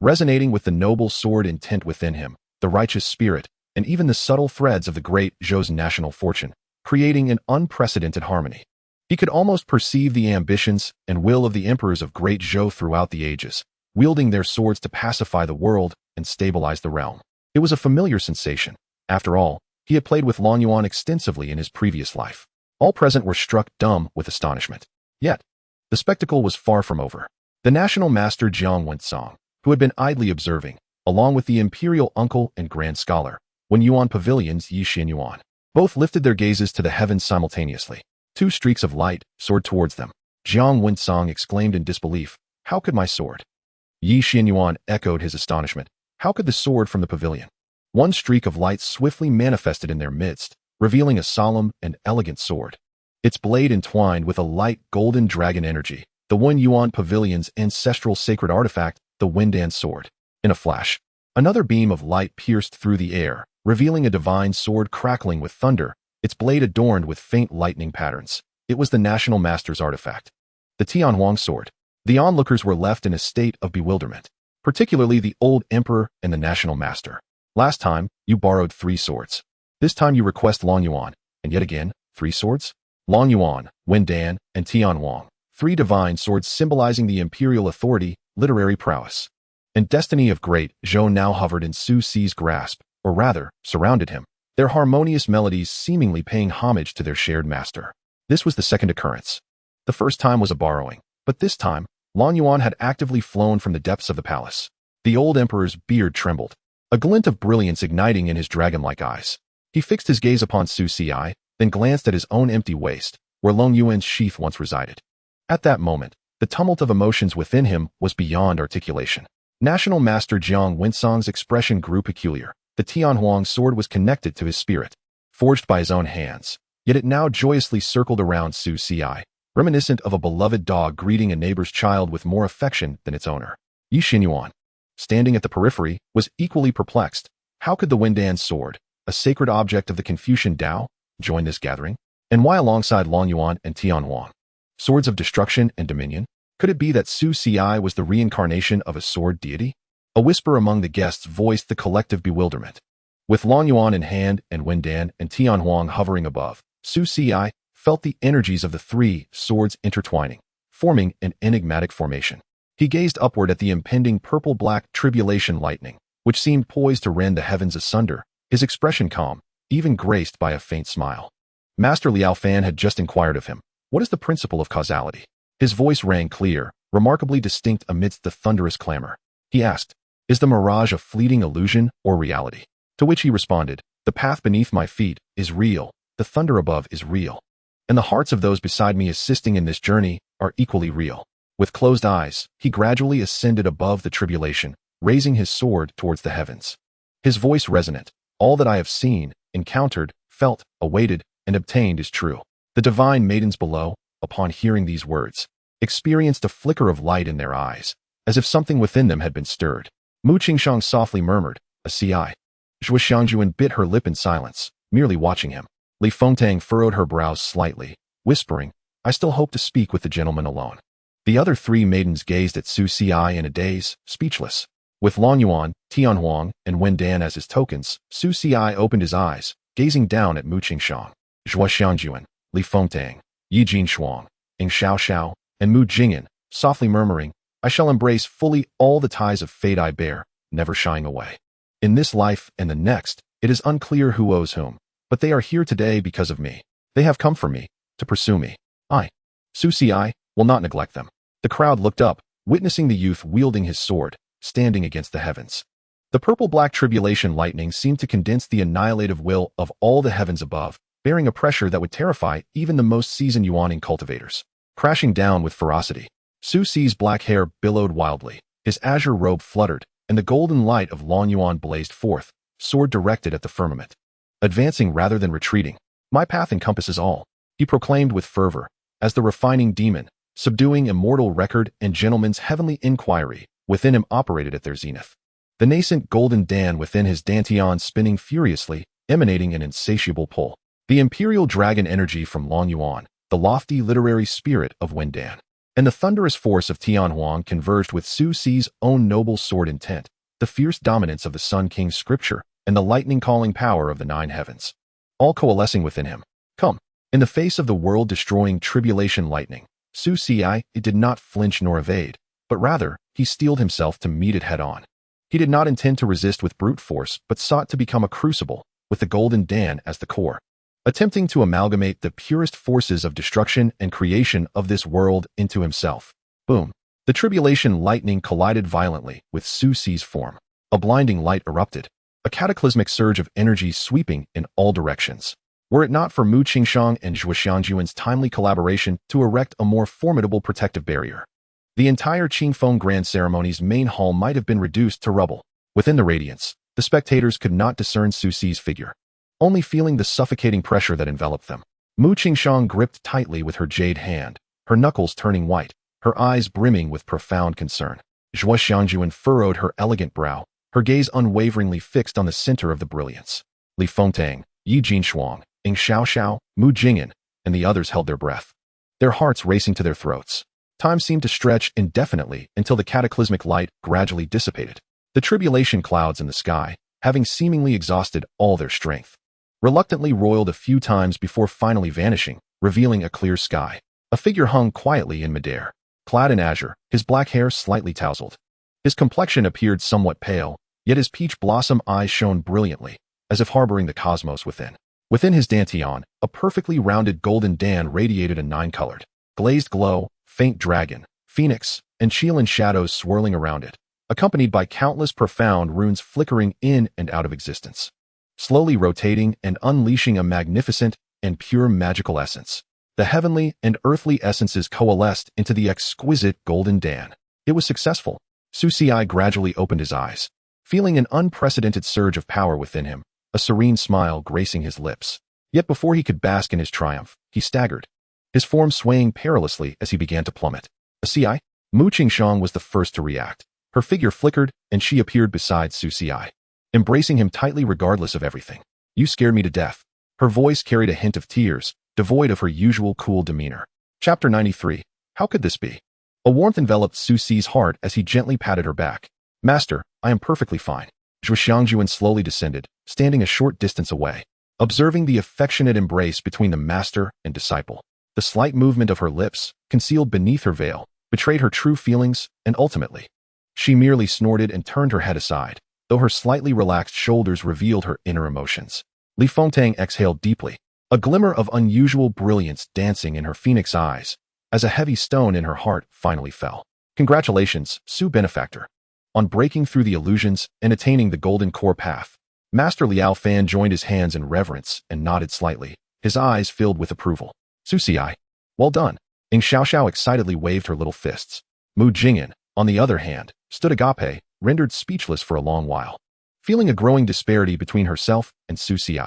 Resonating with the noble sword intent within him, the righteous spirit, and even the subtle threads of the Great Zhou's national fortune, creating an unprecedented harmony. He could almost perceive the ambitions and will of the emperors of Great Zhou throughout the ages, wielding their swords to pacify the world and stabilize the realm. It was a familiar sensation. After all, he had played with Long Yuan extensively in his previous life. All present were struck dumb with astonishment. Yet, the spectacle was far from over. The national master Jiang Wensong, who had been idly observing, along with the imperial uncle and grand scholar, Wen Yuan Pavilion's Yi Xianyuan, both lifted their gazes to the heavens simultaneously. Two streaks of light soared towards them. Jiang Wensong exclaimed in disbelief, "How could my sword?" Yi Xianyuan echoed his astonishment. "How could the sword from the pavilion?" One streak of light swiftly manifested in their midst, revealing a solemn and elegant sword. Its blade entwined with a light golden dragon energy, the Wen Yuan Pavilion's ancestral sacred artifact, the Wendan sword. In a flash, another beam of light pierced through the air, revealing a divine sword crackling with thunder, its blade adorned with faint lightning patterns. It was the national master's artifact, the Tianhuang sword. The onlookers were left in a state of bewilderment, particularly the old emperor and the national master. Last time, you borrowed 3 swords. This time you request Long Yuan, and yet again, 3 swords? Long Yuan, Wendan, and Tianhuang, 3 divine swords symbolizing the imperial authority, literary prowess, and destiny of Great Zhou now hovered in Su Si's grasp, or rather, surrounded him, their harmonious melodies seemingly paying homage to their shared master. This was the second occurrence. The first time was a borrowing, but this time, Long Yuan had actively flown from the depths of the palace. The old emperor's beard trembled, a glint of brilliance igniting in his dragon-like eyes. He fixed his gaze upon Su Si, then glanced at his own empty waist, where Long Yuan's sheath once resided. At that moment, the tumult of emotions within him was beyond articulation. National Master Jiang Wensong's expression grew peculiar. The Tianhuang sword was connected to his spirit, forged by his own hands, yet it now joyously circled around Su Si, reminiscent of a beloved dog greeting a neighbor's child with more affection than its owner. Yi Xianyuan, standing at the periphery, was equally perplexed. How could the Wendan sword, a sacred object of the Confucian Tao, join this gathering? And why alongside Long Yuan and Tianhuang? Swords of destruction and dominion? Could it be that Su Si was the reincarnation of a sword deity? A whisper among the guests voiced the collective bewilderment. With Long Yuan in hand and Wendan and Tianhuang hovering above, Su Si felt the energies of the 3 swords intertwining, forming an enigmatic formation. He gazed upward at the impending purple-black tribulation lightning, which seemed poised to rend the heavens asunder, his expression calm, even graced by a faint smile. Master Liao Fan had just inquired of him, "What is the principle of causality?" His voice rang clear, remarkably distinct amidst the thunderous clamor. He asked, "Is the mirage a fleeting illusion or reality?" To which he responded, "The path beneath my feet is real, the thunder above is real, and the hearts of those beside me assisting in this journey are equally real." With closed eyes, he gradually ascended above the tribulation, raising his sword towards the heavens. His voice resonant, "All that I have seen, encountered, felt, awaited, and obtained is true." The divine maidens below, upon hearing these words, experienced a flicker of light in their eyes, as if something within them had been stirred. Mu Qingshang softly murmured, "A Ci." Zhuo Xiangjuan bit her lip in silence, merely watching him. Li Fengtang furrowed her brows slightly, whispering, "I still hope to speak with the gentleman alone." The other 3 maidens gazed at Su Si in a daze, speechless. With Long Yuan, Tianhuang, and Wendan as his tokens, Su Si opened his eyes, gazing down at Mu Qingshang. Zhuo Xiangjuan, Li Fengtang, Yi Jinshuang, Ing Xiao, and Mu Jingyan, softly murmuring, "I shall embrace fully all the ties of fate I bear, never shying away. In this life and the next, it is unclear who owes whom, but they are here today because of me." They have come for me, to pursue me. Su Si will not neglect them. The crowd looked up, witnessing the youth wielding his sword, standing against the heavens. The purple-black tribulation lightning seemed to condense the annihilative will of all the heavens above, bearing a pressure that would terrify even the most seasoned Yuaning cultivators. Crashing down with ferocity, Su Si's black hair billowed wildly, his azure robe fluttered, and the golden light of Long Yuan blazed forth, sword directed at the firmament. Advancing rather than retreating, my path encompasses all, he proclaimed with fervor, as the refining demon, subduing immortal record and gentleman's heavenly inquiry, within him operated at their zenith. The nascent golden Dan within his dantian spinning furiously, emanating an insatiable pull. The imperial dragon energy from Long Yuan, the lofty literary spirit of Wen Dan, and the thunderous force of Tian Huang converged with Su Si's own noble sword intent, the fierce dominance of the Sun King's scripture, and the lightning-calling power of the nine heavens, all coalescing within him. Come. In the face of the world-destroying tribulation lightning, Su Si did not flinch nor evade, but rather, he steeled himself to meet it head-on. He did not intend to resist with brute force, but sought to become a crucible, with the golden Dan as the core, attempting to amalgamate the purest forces of destruction and creation of this world into himself. Boom. The tribulation lightning collided violently with Su Si's form. A blinding light erupted, a cataclysmic surge of energy sweeping in all directions. Were it not for Mu Qingshang and Zhuo Xianjuan's timely collaboration to erect a more formidable protective barrier, the entire Qingfeng Grand Ceremony's main hall might have been reduced to rubble. Within the radiance, the spectators could not discern Su Si's figure, only feeling the suffocating pressure that enveloped them. Mu Qingshang gripped tightly with her jade hand, her knuckles turning white, her eyes brimming with profound concern. Zhuo Xianjuan furrowed her elegant brow, her gaze unwaveringly fixed on the center of the brilliance. Li Fengtang, Yi Jinshuang, Ing Xiaoxiao, Mu Jingyan, and the others held their breath, their hearts racing to their throats. Time seemed to stretch indefinitely until the cataclysmic light gradually dissipated. The tribulation clouds in the sky, having seemingly exhausted all their strength, reluctantly roiled a few times before finally vanishing, revealing a clear sky. A figure hung quietly in midair, clad in azure, his black hair slightly tousled. His complexion appeared somewhat pale, yet his peach blossom eyes shone brilliantly, as if harboring the cosmos within. Within his dantian, a perfectly rounded golden Dan radiated a nine-colored, glazed glow, faint dragon, phoenix, and Qilin shadows swirling around it, accompanied by countless profound runes flickering in and out of existence, slowly rotating and unleashing a magnificent and pure magical essence. The heavenly and earthly essences coalesced into the exquisite golden Dan. It was successful. Su Si gradually opened his eyes, feeling an unprecedented surge of power within him, a serene smile gracing his lips. Yet before he could bask in his triumph, he staggered, his form swaying perilously as he began to plummet. Ci? Mu Qingshang was the first to react. Her figure flickered, and she appeared beside Su Si, embracing him tightly regardless of everything. You scared me to death. Her voice carried a hint of tears, devoid of her usual cool demeanor. Chapter 93. How could this be? A warmth enveloped Su Si's heart as he gently patted her back. Master, I am perfectly fine. Zhuo Xianjuan slowly descended, standing a short distance away, observing the affectionate embrace between the master and disciple. The slight movement of her lips, concealed beneath her veil, betrayed her true feelings, and ultimately, she merely snorted and turned her head aside, though her slightly relaxed shoulders revealed her inner emotions. Li Fengtang exhaled deeply, a glimmer of unusual brilliance dancing in her phoenix eyes, as a heavy stone in her heart finally fell. Congratulations, Su Benefactor, on breaking through the illusions and attaining the golden core path. Master Liao Fan joined his hands in reverence and nodded slightly, his eyes filled with approval. Su Si, well done. Ing Xiaoxiao excitedly waved her little fists. Mu Jingyan, on the other hand, stood agape, rendered speechless for a long while, feeling a growing disparity between herself and Su Si.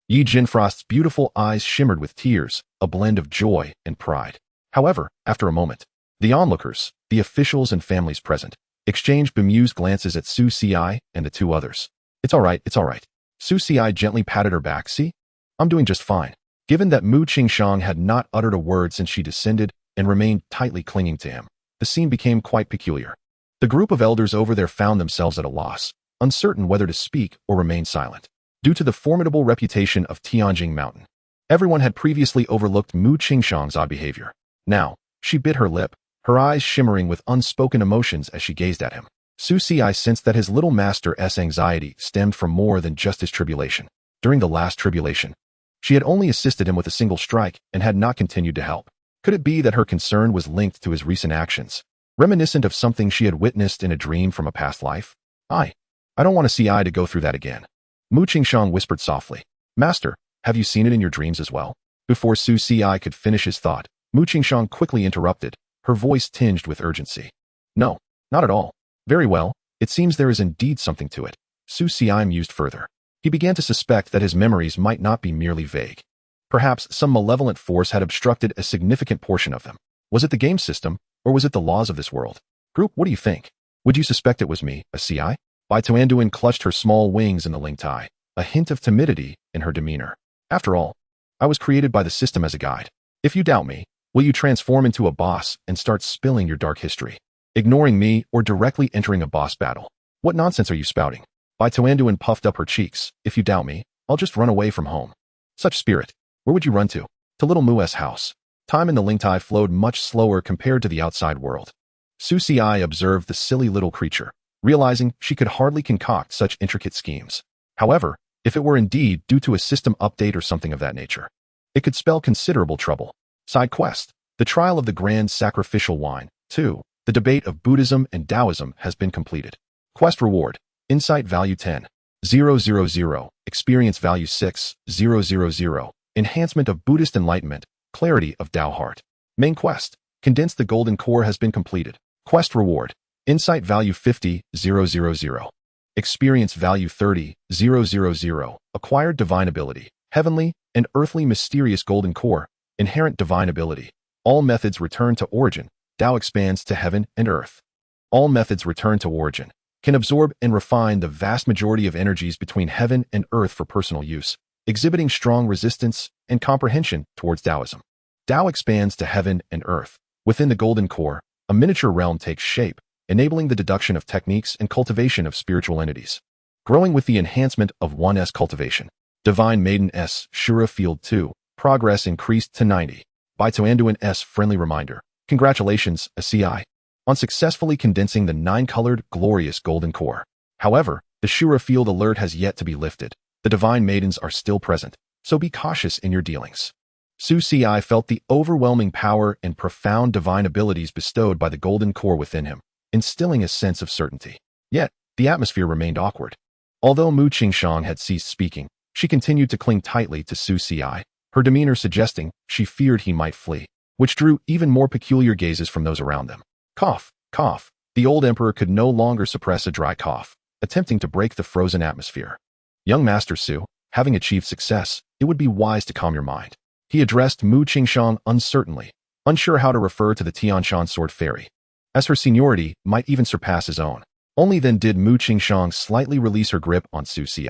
Yi Jinfrost's beautiful eyes shimmered with tears, a blend of joy and pride. However, after a moment, the onlookers, the officials and families present, exchanged bemused glances at Su Si and the two others. It's all right, it's all right. Su Si gently patted her back. See? I'm doing just fine. Given that Mu Qingshang had not uttered a word since she descended and remained tightly clinging to him, the scene became quite peculiar. The group of elders over there found themselves at a loss, uncertain whether to speak or remain silent. Due to the formidable reputation of Tianjing Mountain, everyone had previously overlooked Mu Qingshang's odd behavior. Now, she bit her lip, her eyes shimmering with unspoken emotions as she gazed at him. Su Si sensed that his little master's anxiety stemmed from more than just his tribulation. During the last tribulation, She had only assisted him with a single strike and had not continued to help. Could it be that her concern was linked to his recent actions, reminiscent of something she had witnessed in a dream from a past life? I don't want to see I to go through that again. Mu Qingxiang whispered softly. Master, have you seen it in your dreams as well? Before Su Si could finish his thought, Mu Qingxiang quickly interrupted, her voice tinged with urgency. No, not at all. Very well, it seems there is indeed something to it. Su Si mused further. He began to suspect that his memories might not be merely vague. Perhaps some malevolent force had obstructed a significant portion of them. Was it the game system, or was it the laws of this world? Group, what do you think? Would you suspect it was me, a CI? Bai Tuanduan clutched her small wings in the Ling Tai, a hint of timidity in her demeanor. After all, I was created by the system as a guide. If you doubt me, will you transform into a boss and start spilling your dark history, ignoring me or directly entering a boss battle? What nonsense are you spouting? Bai Tuanduan puffed up her cheeks. If you doubt me, I'll just run away from home. Such spirit. Where would you run to? To little Mu's house. Time in the Ling Tai flowed much slower compared to the outside world. Su Si observed the silly little creature, realizing she could hardly concoct such intricate schemes. However, if it were indeed due to a system update or something of that nature, it could spell considerable trouble. Side quest. The trial of the grand sacrificial wine. 2. The debate of Buddhism and Taoism has been completed. Quest reward. Insight value 10. 000. Experience value 6. 000. Enhancement of Buddhist enlightenment. Clarity of Tao heart. Main quest. Condense the golden core has been completed. Quest reward. Insight value 50. 000. Experience value 30. 000. Acquired divine ability. Heavenly and earthly mysterious golden core. Inherent divine ability. All methods return to origin. Tao expands to heaven and earth. All methods return to origin. Can absorb and refine the vast majority of energies between heaven and earth for personal use, exhibiting strong resistance and comprehension towards Taoism. Tao expands to heaven and earth. Within the golden core, a miniature realm takes shape, enabling the deduction of techniques and cultivation of spiritual entities. Growing with the enhancement of 1S cultivation. Divine Maiden S. Shura Field 2. Progress increased to 90. Bai Tuanduan S. Friendly reminder. Congratulations, ACI, on successfully condensing the 9-colored, glorious golden core. However, the Shura Field alert has yet to be lifted. The Divine Maidens are still present, so be cautious in your dealings. Su Si felt the overwhelming power and profound divine abilities bestowed by the golden core within him, instilling a sense of certainty. Yet, the atmosphere remained awkward. Although Mu Qingxiang had ceased speaking, she continued to cling tightly to Su Si, her demeanor suggesting she feared he might flee, which drew even more peculiar gazes from those around them. Cough, cough. The old emperor could no longer suppress a dry cough, attempting to break the frozen atmosphere. Young Master Su, having achieved success, it would be wise to calm your mind. He addressed Mu Qingxiang uncertainly, unsure how to refer to the Tianshan sword fairy, as her seniority might even surpass his own. Only then did Mu Qingxiang slightly release her grip on Su Si,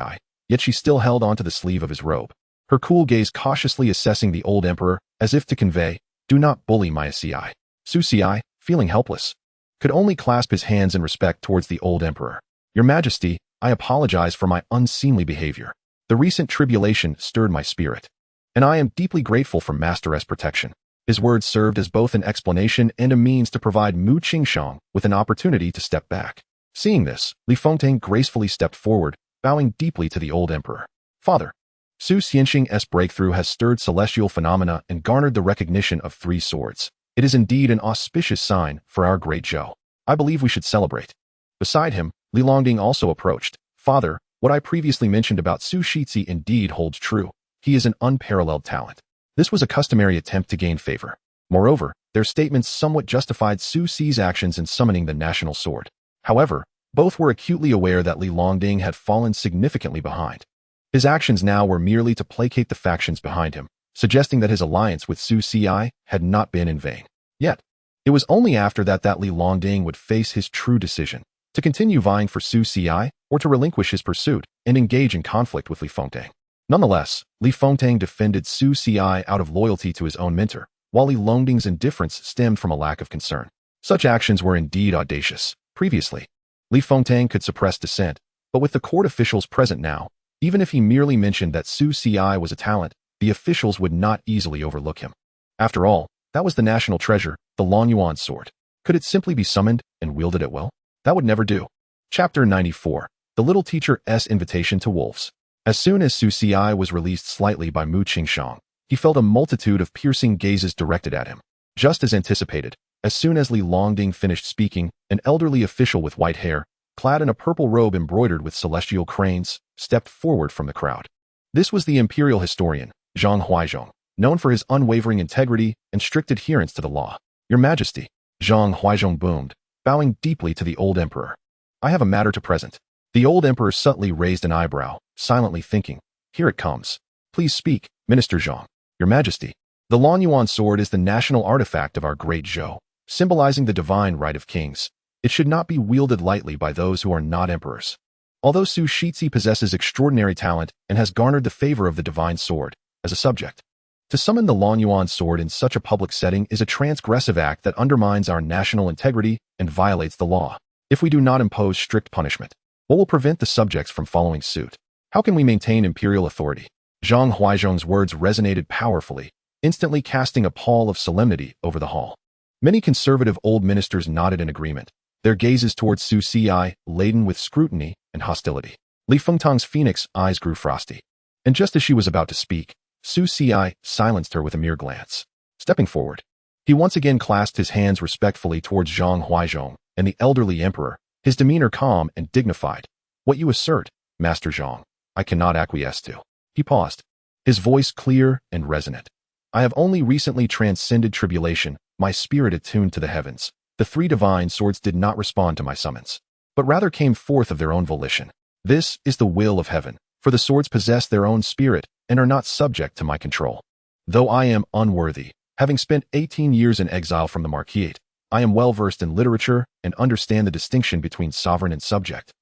yet she still held onto the sleeve of his robe, her cool gaze cautiously assessing the old emperor, as if to convey, "Do not bully my CI." Su Si, feeling helpless, could only clasp his hands in respect towards the old emperor. "Your Majesty, I apologize for my unseemly behavior. The recent tribulation stirred my spirit, and I am deeply grateful for Master's protection." His words served as both an explanation and a means to provide Mu Qingxiang with an opportunity to step back. Seeing this, Li Fengtang gracefully stepped forward, bowing deeply to the old emperor. "Father, Su Xianxia's breakthrough has stirred celestial phenomena and garnered the recognition of 3 swords. It is indeed an auspicious sign for our great Zhou. I believe we should celebrate." Beside him, Li Longding also approached. "Father, what I previously mentioned about Su Shixi indeed holds true. He is an unparalleled talent." This was a customary attempt to gain favor. Moreover, their statements somewhat justified Su Si's actions in summoning the national sword. However, both were acutely aware that Li Longding had fallen significantly behind. His actions now were merely to placate the factions behind him, suggesting that his alliance with Su Si had not been in vain. Yet, it was only after that Li Longding would face his true decision, to continue vying for Su Si or to relinquish his pursuit and engage in conflict with Li Fengtang. Nonetheless, Li Fengtang defended Su Si out of loyalty to his own mentor, while Li Longding's indifference stemmed from a lack of concern. Such actions were indeed audacious. Previously, Li Fengtang could suppress dissent, but with the court officials present now, even if he merely mentioned that Su Si was a talent, the officials would not easily overlook him. After all, that was the national treasure, the Longyuan sword. Could it simply be summoned and wielded at will? That would never do. Chapter 94. The Little Teacher's Invitation to Wolves. As soon as Su Xi was released slightly by Mu Qingshang, he felt a multitude of piercing gazes directed at him. Just as anticipated, as soon as Li Longding finished speaking, an elderly official with white hair, clad in a purple robe embroidered with celestial cranes, stepped forward from the crowd. This was the imperial historian, Zhang Huaizhong, known for his unwavering integrity and strict adherence to the law. Your Majesty, Zhang Huaizhong boomed, bowing deeply to the old emperor. I have a matter to present. The old emperor subtly raised an eyebrow, silently thinking, here it comes. Please speak, Minister Zhang. Your Majesty. The Lonyuan sword is the national artifact of our great Zhou, symbolizing the divine right of kings. It should not be wielded lightly by those who are not emperors. Although Su Shixi possesses extraordinary talent and has garnered the favor of the divine sword, as a subject, to summon the Lonyuan sword in such a public setting is a transgressive act that undermines our national integrity and violates the law. If we do not impose strict punishment, what will prevent the subjects from following suit? How can we maintain imperial authority? Zhang Huaizhong's words resonated powerfully, instantly casting a pall of solemnity over the hall. Many conservative old ministers nodded in agreement, their gazes towards Su Xi laden with scrutiny and hostility. Li Fengtang's phoenix eyes grew frosty. And just as she was about to speak, Su Xi silenced her with a mere glance. Stepping forward, he once again clasped his hands respectfully towards Zhang Huaizhong and the elderly emperor, his demeanor calm and dignified. What you assert, Master Zhang, I cannot acquiesce to. He paused, his voice clear and resonant. I have only recently transcended tribulation, my spirit attuned to the heavens. The three divine swords did not respond to my summons, but rather came forth of their own volition. This is the will of heaven, for the swords possess their own spirit and are not subject to my control. Though I am unworthy, having spent 18 years in exile from the Marquisate, I am well versed in literature and understand the distinction between sovereign and subject,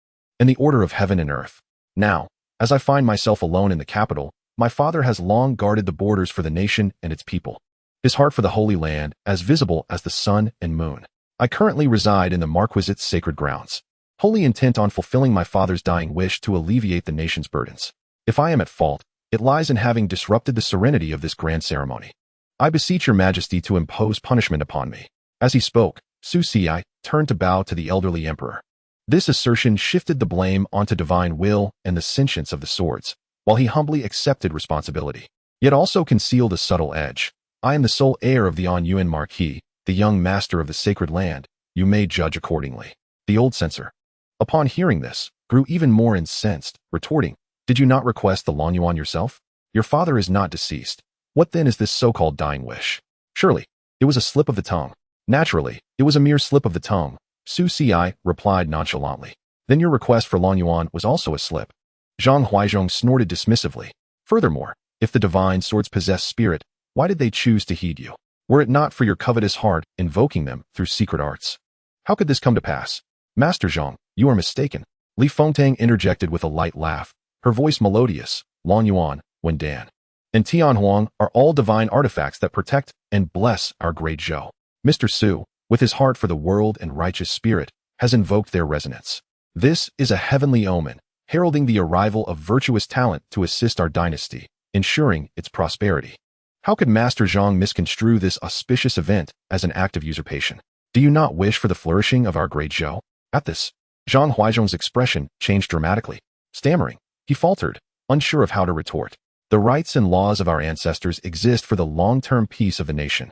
and the order of heaven and earth. Now, as I find myself alone in the capital, my father has long guarded the borders for the nation and its people. His heart for the Holy Land, as visible as the sun and moon. I currently reside in the Marquisate's sacred grounds, wholly intent on fulfilling my father's dying wish to alleviate the nation's burdens. If I am at fault, it lies in having disrupted the serenity of this grand ceremony. I beseech your Majesty to impose punishment upon me. As he spoke, Su Xi turned to bow to the elderly emperor. This assertion shifted the blame onto divine will and the sentience of the swords, while he humbly accepted responsibility, yet also concealed a subtle edge. I am the sole heir of the On Yuan Marquis, the young master of the sacred land. You may judge accordingly. The old censor, upon hearing this, grew even more incensed, retorting, did you not request the Lonyuan yourself? Your father is not deceased. What then is this so-called dying wish? Surely, it was a slip of the tongue. Naturally, it was a mere slip of the tongue, Su Xi replied nonchalantly. Then your request for Lonyuan was also a slip. Zhang Huaizhong snorted dismissively. Furthermore, if the divine swords possess spirit, why did they choose to heed you? Were it not for your covetous heart invoking them through secret arts? How could this come to pass? Master Zhang, you are mistaken. Li Fengtang interjected with a light laugh, her voice melodious. Lonyuan, Wendan, and Tianhuang are all divine artifacts that protect and bless our great Zhou. Mr. Su, with his heart for the world and righteous spirit, has invoked their resonance. This is a heavenly omen, heralding the arrival of virtuous talent to assist our dynasty, ensuring its prosperity. How could Master Zhang misconstrue this auspicious event as an act of usurpation? Do you not wish for the flourishing of our great Zhou? At this, Zhang Huaizhong's expression changed dramatically. Stammering, he faltered, unsure of how to retort. The rights and laws of our ancestors exist for the long-term peace of the nation.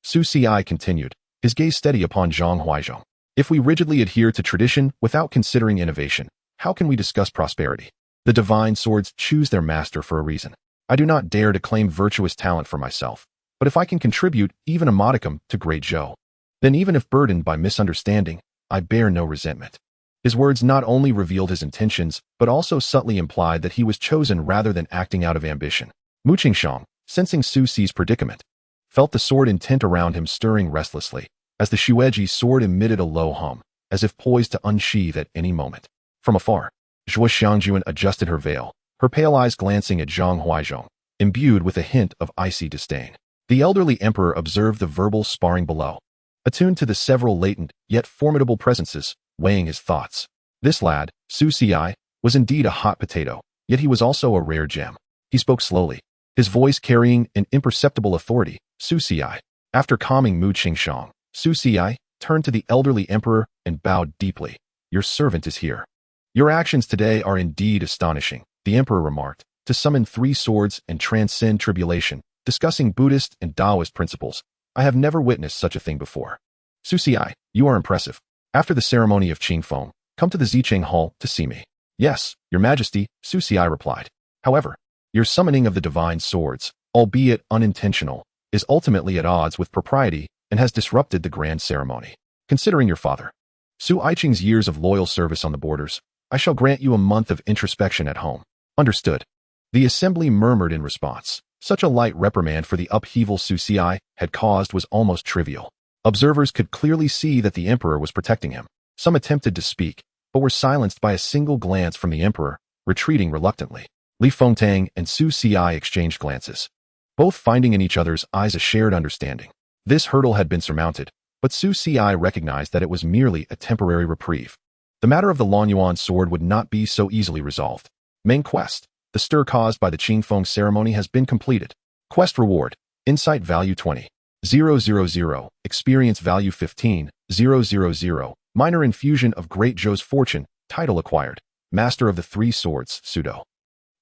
Su Xi continued, his gaze steady upon Zhang Huaizhong. If we rigidly adhere to tradition without considering innovation, how can we discuss prosperity? The divine swords choose their master for a reason. I do not dare to claim virtuous talent for myself, but if I can contribute even a modicum to great Zhou, then even if burdened by misunderstanding, I bear no resentment. His words not only revealed his intentions, but also subtly implied that he was chosen rather than acting out of ambition. Mu Qingshang, sensing Su Xi's predicament, felt the sword intent around him stirring restlessly, as the Shueji sword emitted a low hum, as if poised to unsheathe at any moment. From afar, Zhuo Xiangjuan adjusted her veil, her pale eyes glancing at Zhang Huaizhong, imbued with a hint of icy disdain. The elderly emperor observed the verbal sparring below, attuned to the several latent yet formidable presences, weighing his thoughts. This lad, Su Xi, was indeed a hot potato, yet he was also a rare gem. He spoke slowly, his voice carrying an imperceptible authority. Su Xi, after calming Mu Qingshang, Su Xi turned to the elderly emperor and bowed deeply. Your servant is here. Your actions today are indeed astonishing. the emperor remarked, to summon 3 swords and transcend tribulation, discussing Buddhist and Taoist principles. I have never witnessed such a thing before. Su Xi, you are impressive. After the ceremony of Qingfeng, come to the Zicheng Hall to see me. Yes, your majesty, Su Xi replied. However, your summoning of the divine swords, albeit unintentional, is ultimately at odds with propriety and has disrupted the grand ceremony. Considering your father, Su Iching's years of loyal service on the borders, I shall grant you a month of introspection at home. Understood. The assembly murmured in response. Such a light reprimand for the upheaval Su Xi had caused was almost trivial. Observers could clearly see that the emperor was protecting him. Some attempted to speak, but were silenced by a single glance from the emperor, retreating reluctantly. Li Fengtang and Su Xi exchanged glances, both finding in each other's eyes a shared understanding. This hurdle had been surmounted, but Su Xi recognized that it was merely a temporary reprieve. The matter of the Lonyuan sword would not be so easily resolved. Main quest. The stir caused by the Qingfeng ceremony has been completed. Quest reward. Insight value 20. 000. Experience value 15. 000. Minor infusion of Great Zhou's fortune. Title acquired. Master of the 3 swords, Pseudo.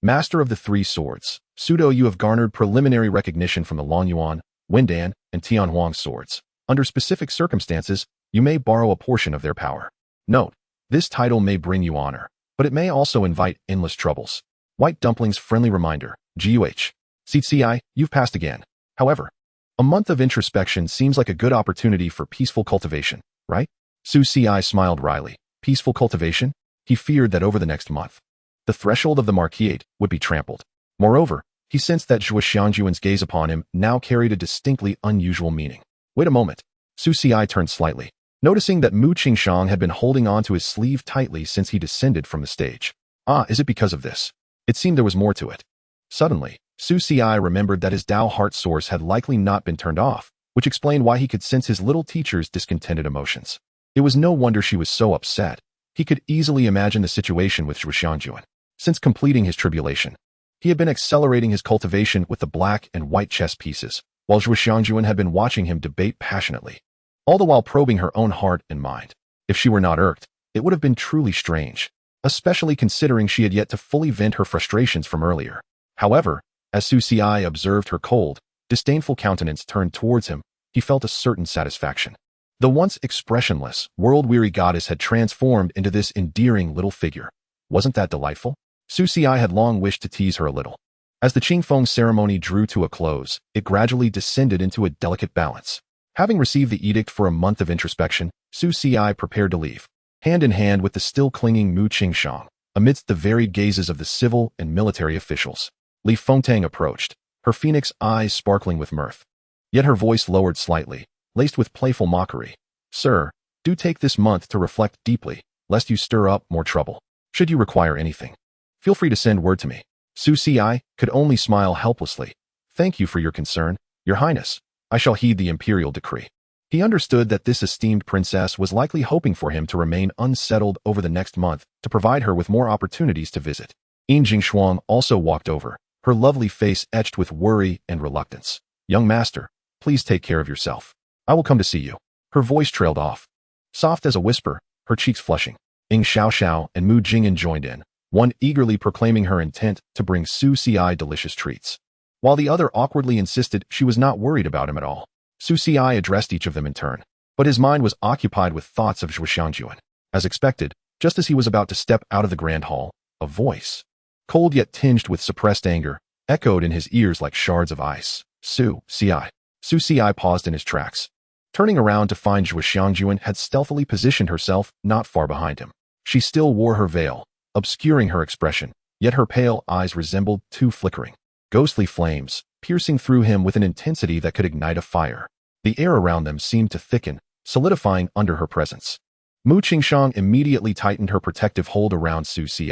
Master of the 3 swords. Pseudo, you have garnered preliminary recognition from the Lonyuan, Wendan, and Tianhuang swords. Under specific circumstances, you may borrow a portion of their power. Note, this title may bring you honor, but it may also invite endless troubles. White Dumpling's friendly reminder, GUH. CCI, you've passed again. However, a month of introspection seems like a good opportunity for peaceful cultivation, right? Su Xi smiled wryly. Peaceful cultivation? He feared that over the next month, the threshold of the martiate would be trampled. Moreover, he sensed that Zhuo Xianjuan's gaze upon him now carried a distinctly unusual meaning. Wait a moment. Su Xi turned slightly, noticing that Mu Qingshang had been holding on to his sleeve tightly since he descended from the stage. Ah, is it because of this? It seemed there was more to it. Suddenly, Su Xi remembered that his Dao heart source had likely not been turned off, which explained why he could sense his little teacher's discontented emotions. It was no wonder she was so upset. He could easily imagine the situation with Zhuo Xianjuan. Since completing his tribulation, he had been accelerating his cultivation with the black and white chess pieces, while Zhuo Xianjuan had been watching him debate passionately, all the while probing her own heart and mind. If she were not irked, it would have been truly strange, especially considering she had yet to fully vent her frustrations from earlier. However, as Su Xi observed her cold, disdainful countenance turned towards him, he felt a certain satisfaction. The once expressionless, world-weary goddess had transformed into this endearing little figure. Wasn't that delightful? Su Xi had long wished to tease her a little. As the Qingfeng ceremony drew to a close, it gradually descended into a delicate balance. Having received the edict for a month of introspection, Su Xi prepared to leave, hand in hand with the still clinging Mu Qingshang, amidst the varied gazes of the civil and military officials. Li Fengtang approached, her phoenix eyes sparkling with mirth. Yet her voice lowered slightly, laced with playful mockery. Sir, do take this month to reflect deeply, lest you stir up more trouble. Should you require anything, feel free to send word to me. Su Xi could only smile helplessly. Thank you for your concern, Your Highness. I shall heed the imperial decree. He understood that this esteemed princess was likely hoping for him to remain unsettled over the next month to provide her with more opportunities to visit. Yin Jingshuang also walked over, her lovely face etched with worry and reluctance. Young master, please take care of yourself. I will come to see you. Her voice trailed off. Soft as a whisper, her cheeks flushing. Ying Xiaoxiao and Mu Jingyan joined in, one eagerly proclaiming her intent to bring Su Xi delicious treats, while the other awkwardly insisted she was not worried about him at all. Su Xi addressed each of them in turn, but his mind was occupied with thoughts of Zhuo Xianjuan. As expected, just as he was about to step out of the grand hall, a voice, cold yet tinged with suppressed anger, echoed in his ears like shards of ice. Su Xi. Su Xi paused in his tracks, turning around to find Zhuo Xianjuan had stealthily positioned herself not far behind him. She still wore her veil, obscuring her expression, yet her pale eyes resembled 2 flickering, ghostly flames, piercing through him with an intensity that could ignite a fire. The air around them seemed to thicken, solidifying under her presence. Mu Qingshang immediately tightened her protective hold around Su Xi,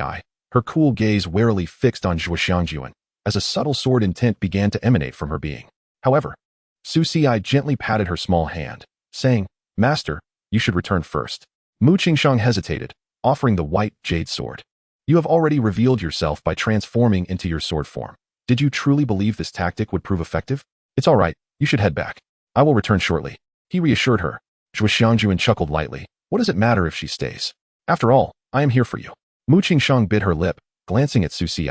her cool gaze warily fixed on Zhuo Xianjuan, as a subtle sword intent began to emanate from her being. However, Su Xi gently patted her small hand, saying, Master, you should return first. Mu Qingshang hesitated, offering the white jade sword. You have already revealed yourself by transforming into your sword form. Did you truly believe this tactic would prove effective? It's all right, you should head back. I will return shortly. He reassured her. Zhuo Xianjuan chuckled lightly. What does it matter if she stays? After all, I am here for you. Mu Qingshang bit her lip, glancing at Su Xi,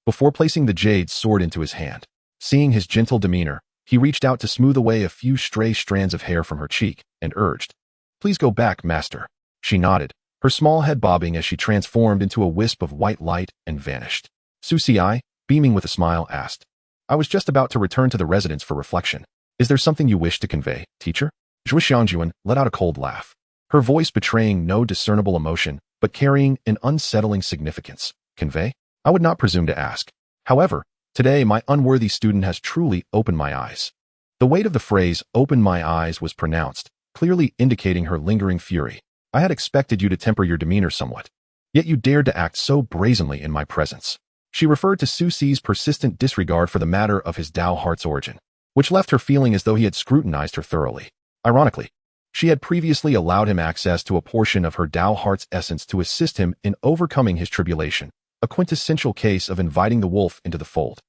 before placing the jade sword into his hand. Seeing his gentle demeanor, he reached out to smooth away a few stray strands of hair from her cheek and urged, "Please go back, master." She nodded, her small head bobbing as she transformed into a wisp of white light and vanished. Su Xi, beaming with a smile, asked, "I was just about to return to the residence for reflection. Is there something you wish to convey, teacher?" Zhuo Xiangjuan let out a cold laugh, her voice betraying no discernible emotion, but carrying an unsettling significance. "Convey? I would not presume to ask. However, today my unworthy student has truly opened my eyes." The weight of the phrase, "open my eyes," was pronounced, clearly indicating her lingering fury. "I had expected you to temper your demeanor somewhat. Yet you dared to act so brazenly in my presence." She referred to Su Xi's persistent disregard for the matter of his Dao heart's origin, which left her feeling as though he had scrutinized her thoroughly. Ironically, she had previously allowed him access to a portion of her Dao heart's essence to assist him in overcoming his tribulation, a quintessential case of inviting the wolf into the fold,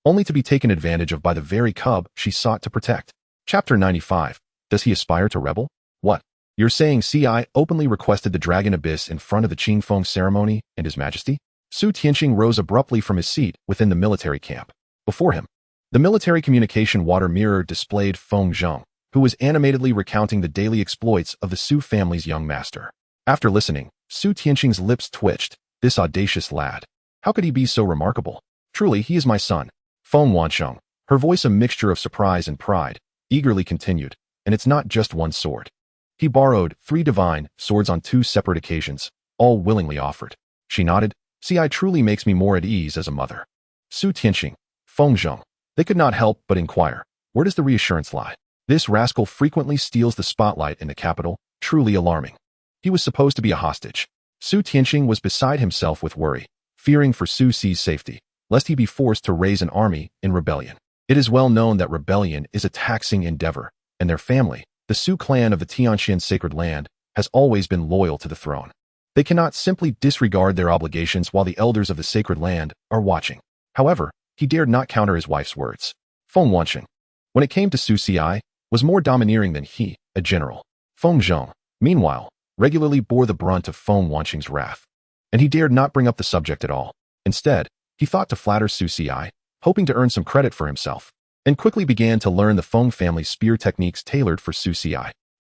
only to be taken advantage of by the very cub she sought to protect. Chapter 95. Does he aspire to rebel? What? You're saying Ci openly requested the dragon abyss in front of the Qingfeng ceremony and his majesty? Su Tianqing rose abruptly from his seat within the military camp. Before him, the military communication water mirror displayed Feng Zheng, who was animatedly recounting the daily exploits of the Su family's young master. After listening, Su Tianqing's lips twitched. This audacious lad. How could he be so remarkable? Truly, he is my son. Feng Wansheng, her voice a mixture of surprise and pride, eagerly continued, and it's not just one sword. He borrowed 3 divine swords on 2 separate occasions, all willingly offered. She nodded. Ci truly makes me more at ease as a mother. Su Tianqing, Feng Zheng, they could not help but inquire, where does the reassurance lie? This rascal frequently steals the spotlight in the capital, truly alarming. He was supposed to be a hostage. Su Tianqing was beside himself with worry, fearing for Su Xi's safety, lest he be forced to raise an army in rebellion. It is well known that rebellion is a taxing endeavor, and their family, the Su clan of the Tianxian sacred land, has always been loyal to the throne. They cannot simply disregard their obligations while the elders of the sacred land are watching. However, he dared not counter his wife's words. Feng Wansheng, when it came to Su Xi, was more domineering than he, a general. Feng Zheng, meanwhile, regularly bore the brunt of Feng Wansheng's wrath, and he dared not bring up the subject at all. Instead, he thought to flatter Su Xi, hoping to earn some credit for himself, and quickly began to learn the Feng family's spear techniques tailored for Su Xi.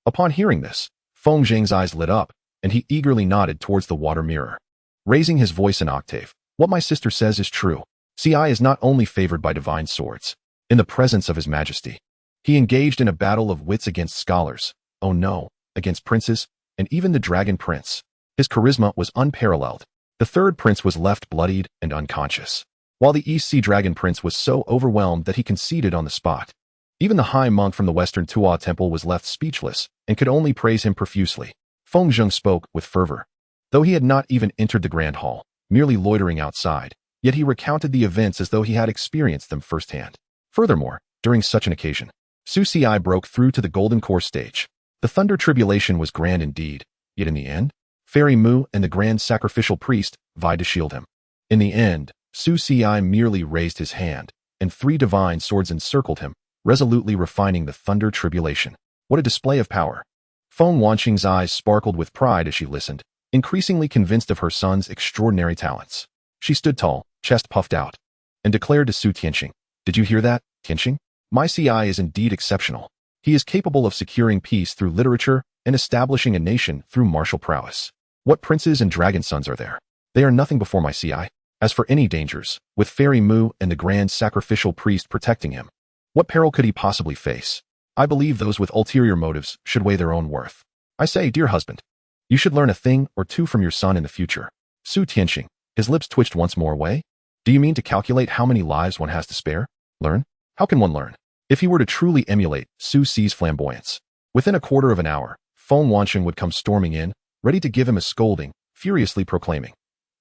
Upon hearing this, Feng Zheng's eyes lit up, and he eagerly nodded towards the water mirror, raising his voice an octave. What my sister says is true. Ci is not only favored by divine swords. In the presence of his majesty, he engaged in a battle of wits against scholars, oh no, against princes, and even the dragon prince. His charisma was unparalleled. The 3rd prince was left bloodied and unconscious, while the East Sea dragon prince was so overwhelmed that he conceded on the spot. Even the high monk from the Western Tuo temple was left speechless and could only praise him profusely. Feng Zheng spoke with fervor. Though he had not even entered the grand hall, merely loitering outside, yet he recounted the events as though he had experienced them firsthand. Furthermore, during such an occasion, Su Xi broke through to the golden core stage. The thunder tribulation was grand indeed, yet in the end, Fairy Mu and the grand sacrificial priest vied to shield him. In the end, Su Xi merely raised his hand, and 3 divine swords encircled him, resolutely refining the thunder tribulation. What a display of power! Feng Wansheng's eyes sparkled with pride as she listened, increasingly convinced of her son's extraordinary talents. She stood tall, chest puffed out, and declared to Su Tianqing, "Did you hear that, Tianqing? My Ci is indeed exceptional. He is capable of securing peace through literature and establishing a nation through martial prowess. What princes and dragon sons are there? They are nothing before my Ci. As for any dangers, with Fairy Mu and the grand sacrificial priest protecting him, what peril could he possibly face? I believe those with ulterior motives should weigh their own worth. I say, dear husband, you should learn a thing or two from your son in the future." Su Tianqing, his lips twitched once more. Way? Do you mean to calculate how many lives one has to spare? Learn? How can one learn? If he were to truly emulate Su Xi's flamboyance, within a quarter of an hour, Feng Wansheng would come storming in, ready to give him a scolding, furiously proclaiming,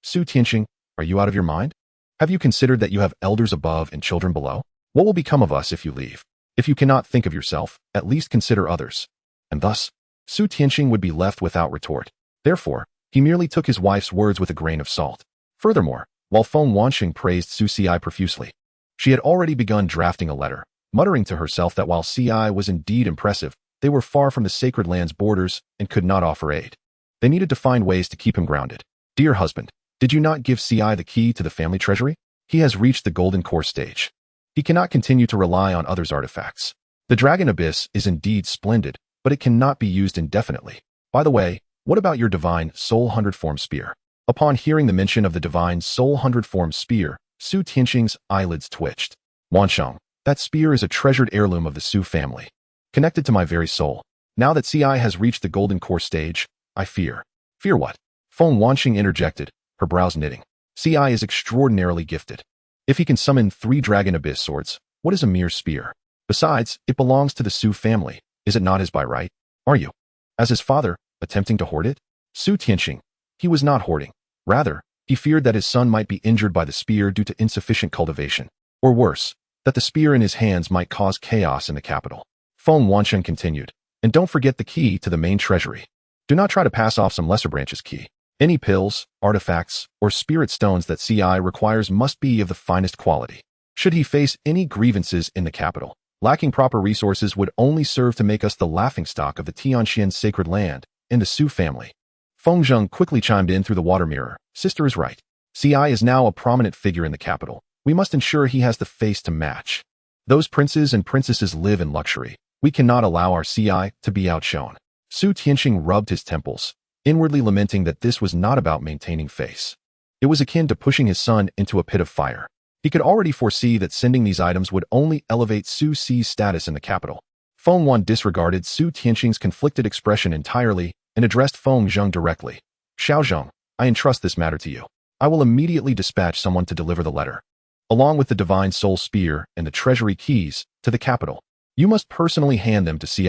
"Su Tianqing, are you out of your mind? Have you considered that you have elders above and children below? What will become of us if you leave? If you cannot think of yourself, at least consider others." And thus, Su Tianqing would be left without retort. Therefore, he merely took his wife's words with a grain of salt. Furthermore, while Feng Wansheng praised Su Xi profusely, she had already begun drafting a letter, muttering to herself that while Ci was indeed impressive, they were far from the sacred land's borders and could not offer aid. They needed to find ways to keep him grounded. "Dear husband, Did you not give Ci the key to the family treasury? He has reached the golden core stage. He cannot continue to rely on others' artifacts. The Dragon Abyss is indeed splendid, but it cannot be used indefinitely. By the way, what about your divine soul 100-form spear? Upon hearing the mention of the divine soul 100-form spear, Su Tianxing's eyelids twitched. Wansheng, that spear is a treasured heirloom of the Su family, connected to my very soul. Now that Ci has reached the golden core stage, I fear. Fear what? Feng Wansheng interjected, her brows knitting. Ci is extraordinarily gifted. If he can summon 3 Dragon Abyss swords, what is a mere spear? Besides, it belongs to the Su family. Is it not his by right? Are you, as his father, attempting to hoard it? Su Tianxing. He was not hoarding. Rather, he feared that his son might be injured by the spear due to insufficient cultivation. Or worse, that the spear in his hands might cause chaos in the capital. Feng Wansheng continued. And don't forget the key to the main treasury. Do not try to pass off some lesser branch's key. Any pills, artifacts, or spirit stones that Ci requires must be of the finest quality. Should he face any grievances in the capital, lacking proper resources would only serve to make us the laughingstock of the Tianxian sacred land and the Su family. Feng Zheng quickly chimed in through the water mirror. Sister is right. Ci is now a prominent figure in the capital. We must ensure he has the face to match. Those princes and princesses live in luxury. We cannot allow our Ci to be outshone. Su Tianxing rubbed his temples, inwardly lamenting that this was not about maintaining face. It was akin to pushing his son into a pit of fire. He could already foresee that sending these items would only elevate Su Ci's status in the capital. Feng Wan disregarded Su Tianxing's conflicted expression entirely and addressed Feng Zheng directly. Xiao Zheng, I entrust this matter to you. I will immediately dispatch someone to deliver the letter, along with the divine soul spear and the treasury keys, to the capital. You must personally hand them to Ci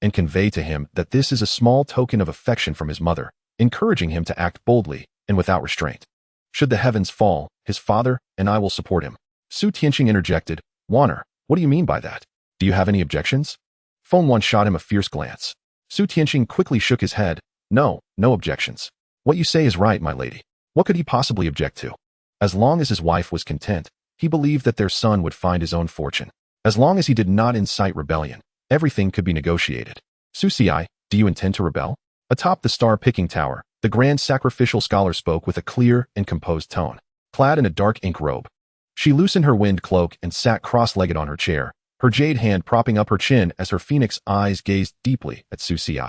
and convey to him that this is a small token of affection from his mother, encouraging him to act boldly and without restraint. Should the heavens fall, his father and I will support him. Su Tianxing interjected. Wanner, what do you mean by that? Do you have any objections? Feng Wan shot him a fierce glance. Su Tianxing quickly shook his head. No objections. What you say is right, my lady. What could he possibly object to? As long as his wife was content, he believed that their son would find his own fortune. As long as he did not incite rebellion, everything could be negotiated. Su Ci, do you intend to rebel? Atop the star-picking tower, the grand sacrificial scholar spoke with a clear and composed tone. Clad in a dark ink robe, she loosened her wind cloak and sat cross-legged on her chair, her jade hand propping up her chin as her phoenix eyes gazed deeply at Su Ci.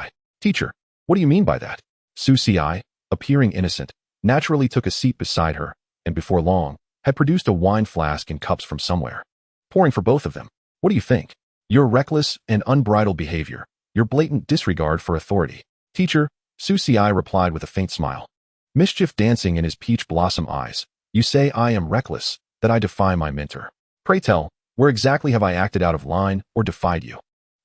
Teacher, what do you mean by that? Su Ci, appearing innocent, naturally took a seat beside her, and before long, had produced a wine flask and cups from somewhere, pouring for both of them. What do you think? Your reckless and unbridled behavior, your blatant disregard for authority. Teacher, Su Ci replied with a faint smile, mischief dancing in his peach blossom eyes. You say I am reckless, that I defy my mentor. Pray tell, where exactly have I acted out of line or defied you?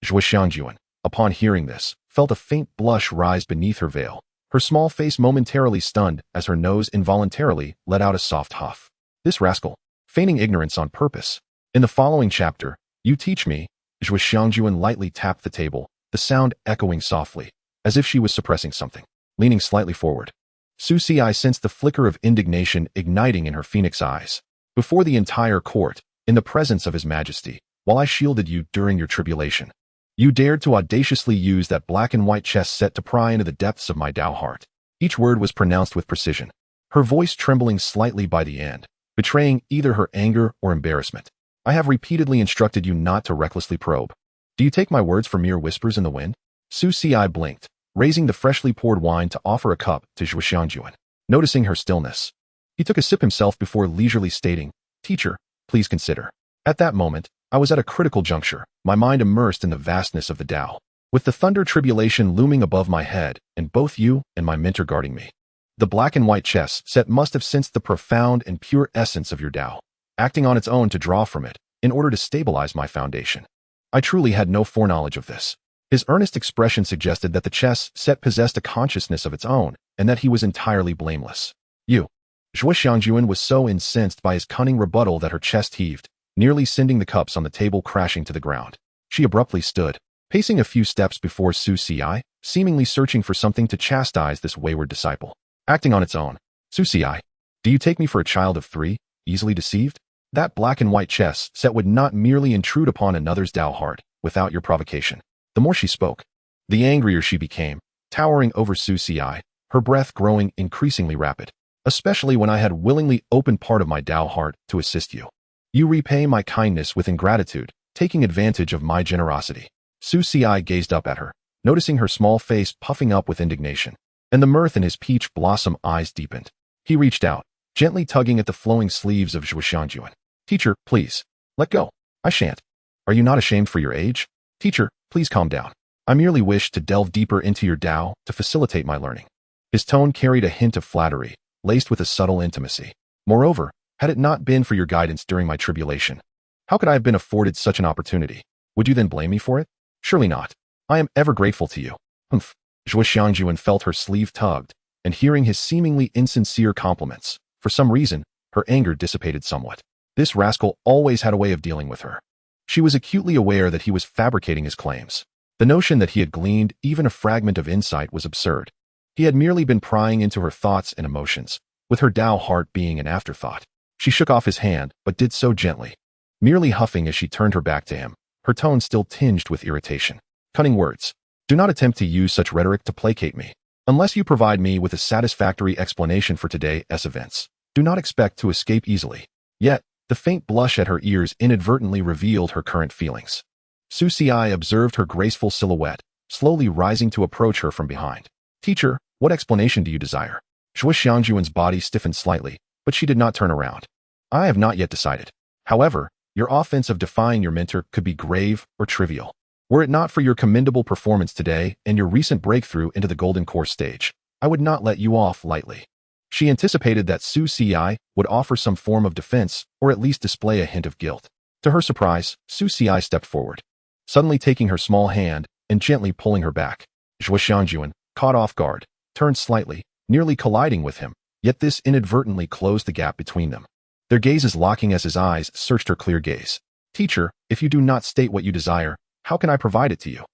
Zhuo, upon hearing this, felt a faint blush rise beneath her veil, her small face momentarily stunned as her nose involuntarily let out a soft huff. This rascal, feigning ignorance on purpose. In the following chapter, you teach me. Zhuo lightly tapped the table, the sound echoing softly, as if she was suppressing something. Leaning slightly forward, Su Ci sensed the flicker of indignation igniting in her phoenix eyes. Before the entire court, in the presence of His Majesty, while I shielded you during your tribulation, you dared to audaciously use that black and white chess set to pry into the depths of my Tao heart. Each word was pronounced with precision, her voice trembling slightly by the end, betraying either her anger or embarrassment. I have repeatedly instructed you not to recklessly probe. Do you take my words for mere whispers in the wind? Su Ci blinked, raising the freshly poured wine to offer a cup to Zhuo. Noticing her stillness, he took a sip himself before leisurely stating, Teacher, please consider. At that moment, I was at a critical juncture, my mind immersed in the vastness of the Tao, with the thunder tribulation looming above my head and both you and my mentor guarding me. The black and white chess set must have sensed the profound and pure essence of your Tao, acting on its own to draw from it, in order to stabilize my foundation. I truly had no foreknowledge of this. His earnest expression suggested that the chess set possessed a consciousness of its own, and that he was entirely blameless. You. Zhuo was so incensed by his cunning rebuttal that her chest heaved, nearly sending the cups on the table crashing to the ground. She abruptly stood, pacing a few steps before Su Ci, seemingly searching for something to chastise this wayward disciple. Acting on its own. Su Ci, do you take me for a child of 3, easily deceived? That black and white chess set would not merely intrude upon another's Tao heart, without your provocation. The more she spoke, the angrier she became, towering over Su Ci, her breath growing increasingly rapid. especially when I had willingly opened part of my Tao heart to assist you. You repay my kindness with ingratitude, taking advantage of my generosity." Su Xi gazed up at her, noticing her small face puffing up with indignation, and the mirth in his peach blossom eyes deepened. He reached out, gently tugging at the flowing sleeves of Xianxiajuan. "Teacher, please, let go. I shan't. Are you not ashamed for your age? Teacher, please calm down. I merely wish to delve deeper into your Tao to facilitate my learning." His tone carried a hint of flattery, laced with a subtle intimacy. "Moreover, had it not been for your guidance during my tribulation, how could I have been afforded such an opportunity? Would you then blame me for it? Surely not. I am ever grateful to you." Humph. Xianxiajuan felt her sleeve tugged, and hearing his seemingly insincere compliments, for some reason, her anger dissipated somewhat. This rascal always had a way of dealing with her. She was acutely aware that he was fabricating his claims. The notion that he had gleaned even a fragment of insight was absurd. He had merely been prying into her thoughts and emotions, with her Tao heart being an afterthought. She shook off his hand, but did so gently, merely huffing as she turned her back to him, her tone still tinged with irritation. "Cunning words. Do not attempt to use such rhetoric to placate me. Unless you provide me with a satisfactory explanation for today's events, do not expect to escape easily." Yet, the faint blush at her ears inadvertently revealed her current feelings. Su Xi observed her graceful silhouette, slowly rising to approach her from behind. "Teacher, what explanation do you desire?" Xianxiajuan's body stiffened slightly, but she did not turn around. "I have not yet decided. However, your offense of defying your mentor could be grave or trivial. Were it not for your commendable performance today and your recent breakthrough into the Golden Core stage, I would not let you off lightly." She anticipated that Su Xi would offer some form of defense or at least display a hint of guilt. To her surprise, Su Xi stepped forward, suddenly taking her small hand and gently pulling her back. Xianxiajuan, caught off guard, turned slightly, nearly colliding with him, yet this inadvertently closed the gap between them. Their gazes locking as his eyes searched her clear gaze. "Teacher, if you do not state what you desire, how can I provide it to you?"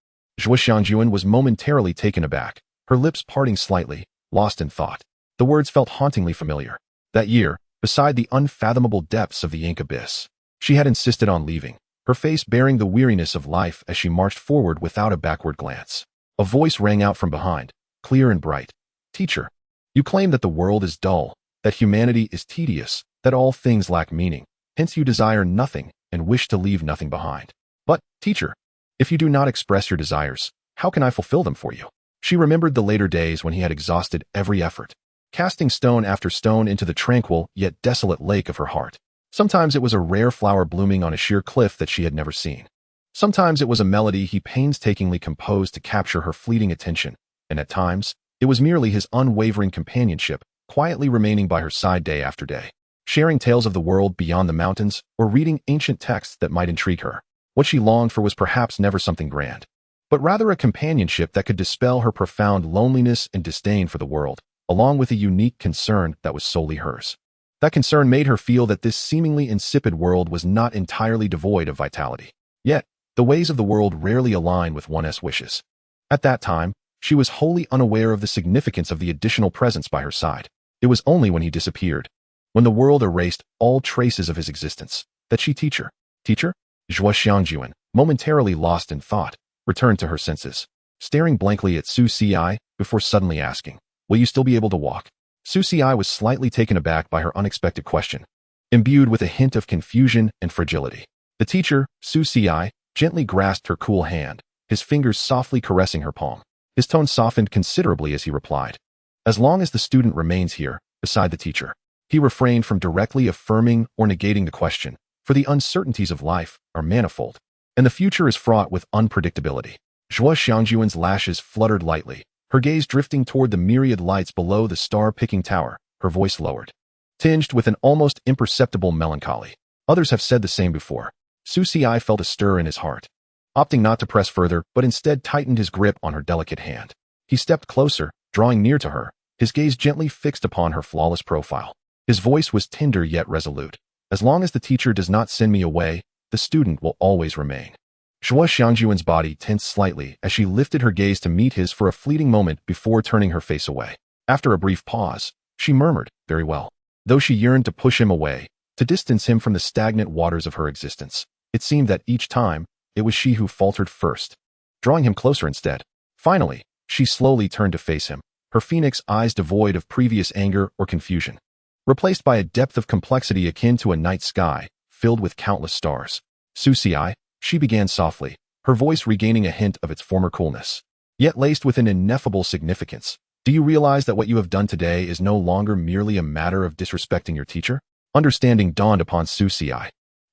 Xianxiajuan was momentarily taken aback, her lips parting slightly, lost in thought. The words felt hauntingly familiar. That year, beside the unfathomable depths of the ink abyss, she had insisted on leaving, her face bearing the weariness of life as she marched forward without a backward glance. A voice rang out from behind, clear and bright. "Teacher, you claim that the world is dull, that humanity is tedious, that all things lack meaning, hence you desire nothing and wish to leave nothing behind. But, teacher, if you do not express your desires, how can I fulfill them for you?" She remembered the later days when he had exhausted every effort, casting stone after stone into the tranquil yet desolate lake of her heart. Sometimes it was a rare flower blooming on a sheer cliff that she had never seen. Sometimes it was a melody he painstakingly composed to capture her fleeting attention, and at times, it was merely his unwavering companionship, quietly remaining by her side day after day, sharing tales of the world beyond the mountains or reading ancient texts that might intrigue her. What she longed for was perhaps never something grand, but rather a companionship that could dispel her profound loneliness and disdain for the world, along with a unique concern that was solely hers. That concern made her feel that this seemingly insipid world was not entirely devoid of vitality. Yet, the ways of the world rarely align with one's wishes. At that time, she was wholly unaware of the significance of the additional presence by her side. It was only when he disappeared, when the world erased all traces of his existence, that she Teacher? Xianxiajuan, momentarily lost in thought, returned to her senses, staring blankly at Su Xi before suddenly asking, "Will you still be able to walk?" Su Xi was slightly taken aback by her unexpected question, imbued with a hint of confusion and fragility. The teacher, Su Xi, gently grasped her cool hand, his fingers softly caressing her palm. His tone softened considerably as he replied, "As long as the student remains here, beside the teacher." He refrained from directly affirming or negating the question, for the uncertainties of life are manifold, and the future is fraught with unpredictability. Xianxiajuan's lashes fluttered lightly, her gaze drifting toward the myriad lights below the star-picking tower, her voice lowered, tinged with an almost imperceptible melancholy. Others have said the same before. Su Xi felt a stir in his heart, opting not to press further, but instead tightened his grip on her delicate hand. He stepped closer, drawing near to her, his gaze gently fixed upon her flawless profile. His voice was tender yet resolute. "As long as the teacher does not send me away, the student will always remain." Xianxiajuan's body tensed slightly as she lifted her gaze to meet his for a fleeting moment before turning her face away. After a brief pause, she murmured, "Very well." Though she yearned to push him away, to distance him from the stagnant waters of her existence, it seemed that each time, it was she who faltered first, drawing him closer instead. Finally, she slowly turned to face him, her phoenix eyes devoid of previous anger or confusion, replaced by a depth of complexity akin to a night sky filled with countless stars. "Susi," she began softly, her voice regaining a hint of its former coolness, yet laced with an ineffable significance. "Do you realize that what you have done today is no longer merely a matter of disrespecting your teacher?" Understanding dawned upon Susi.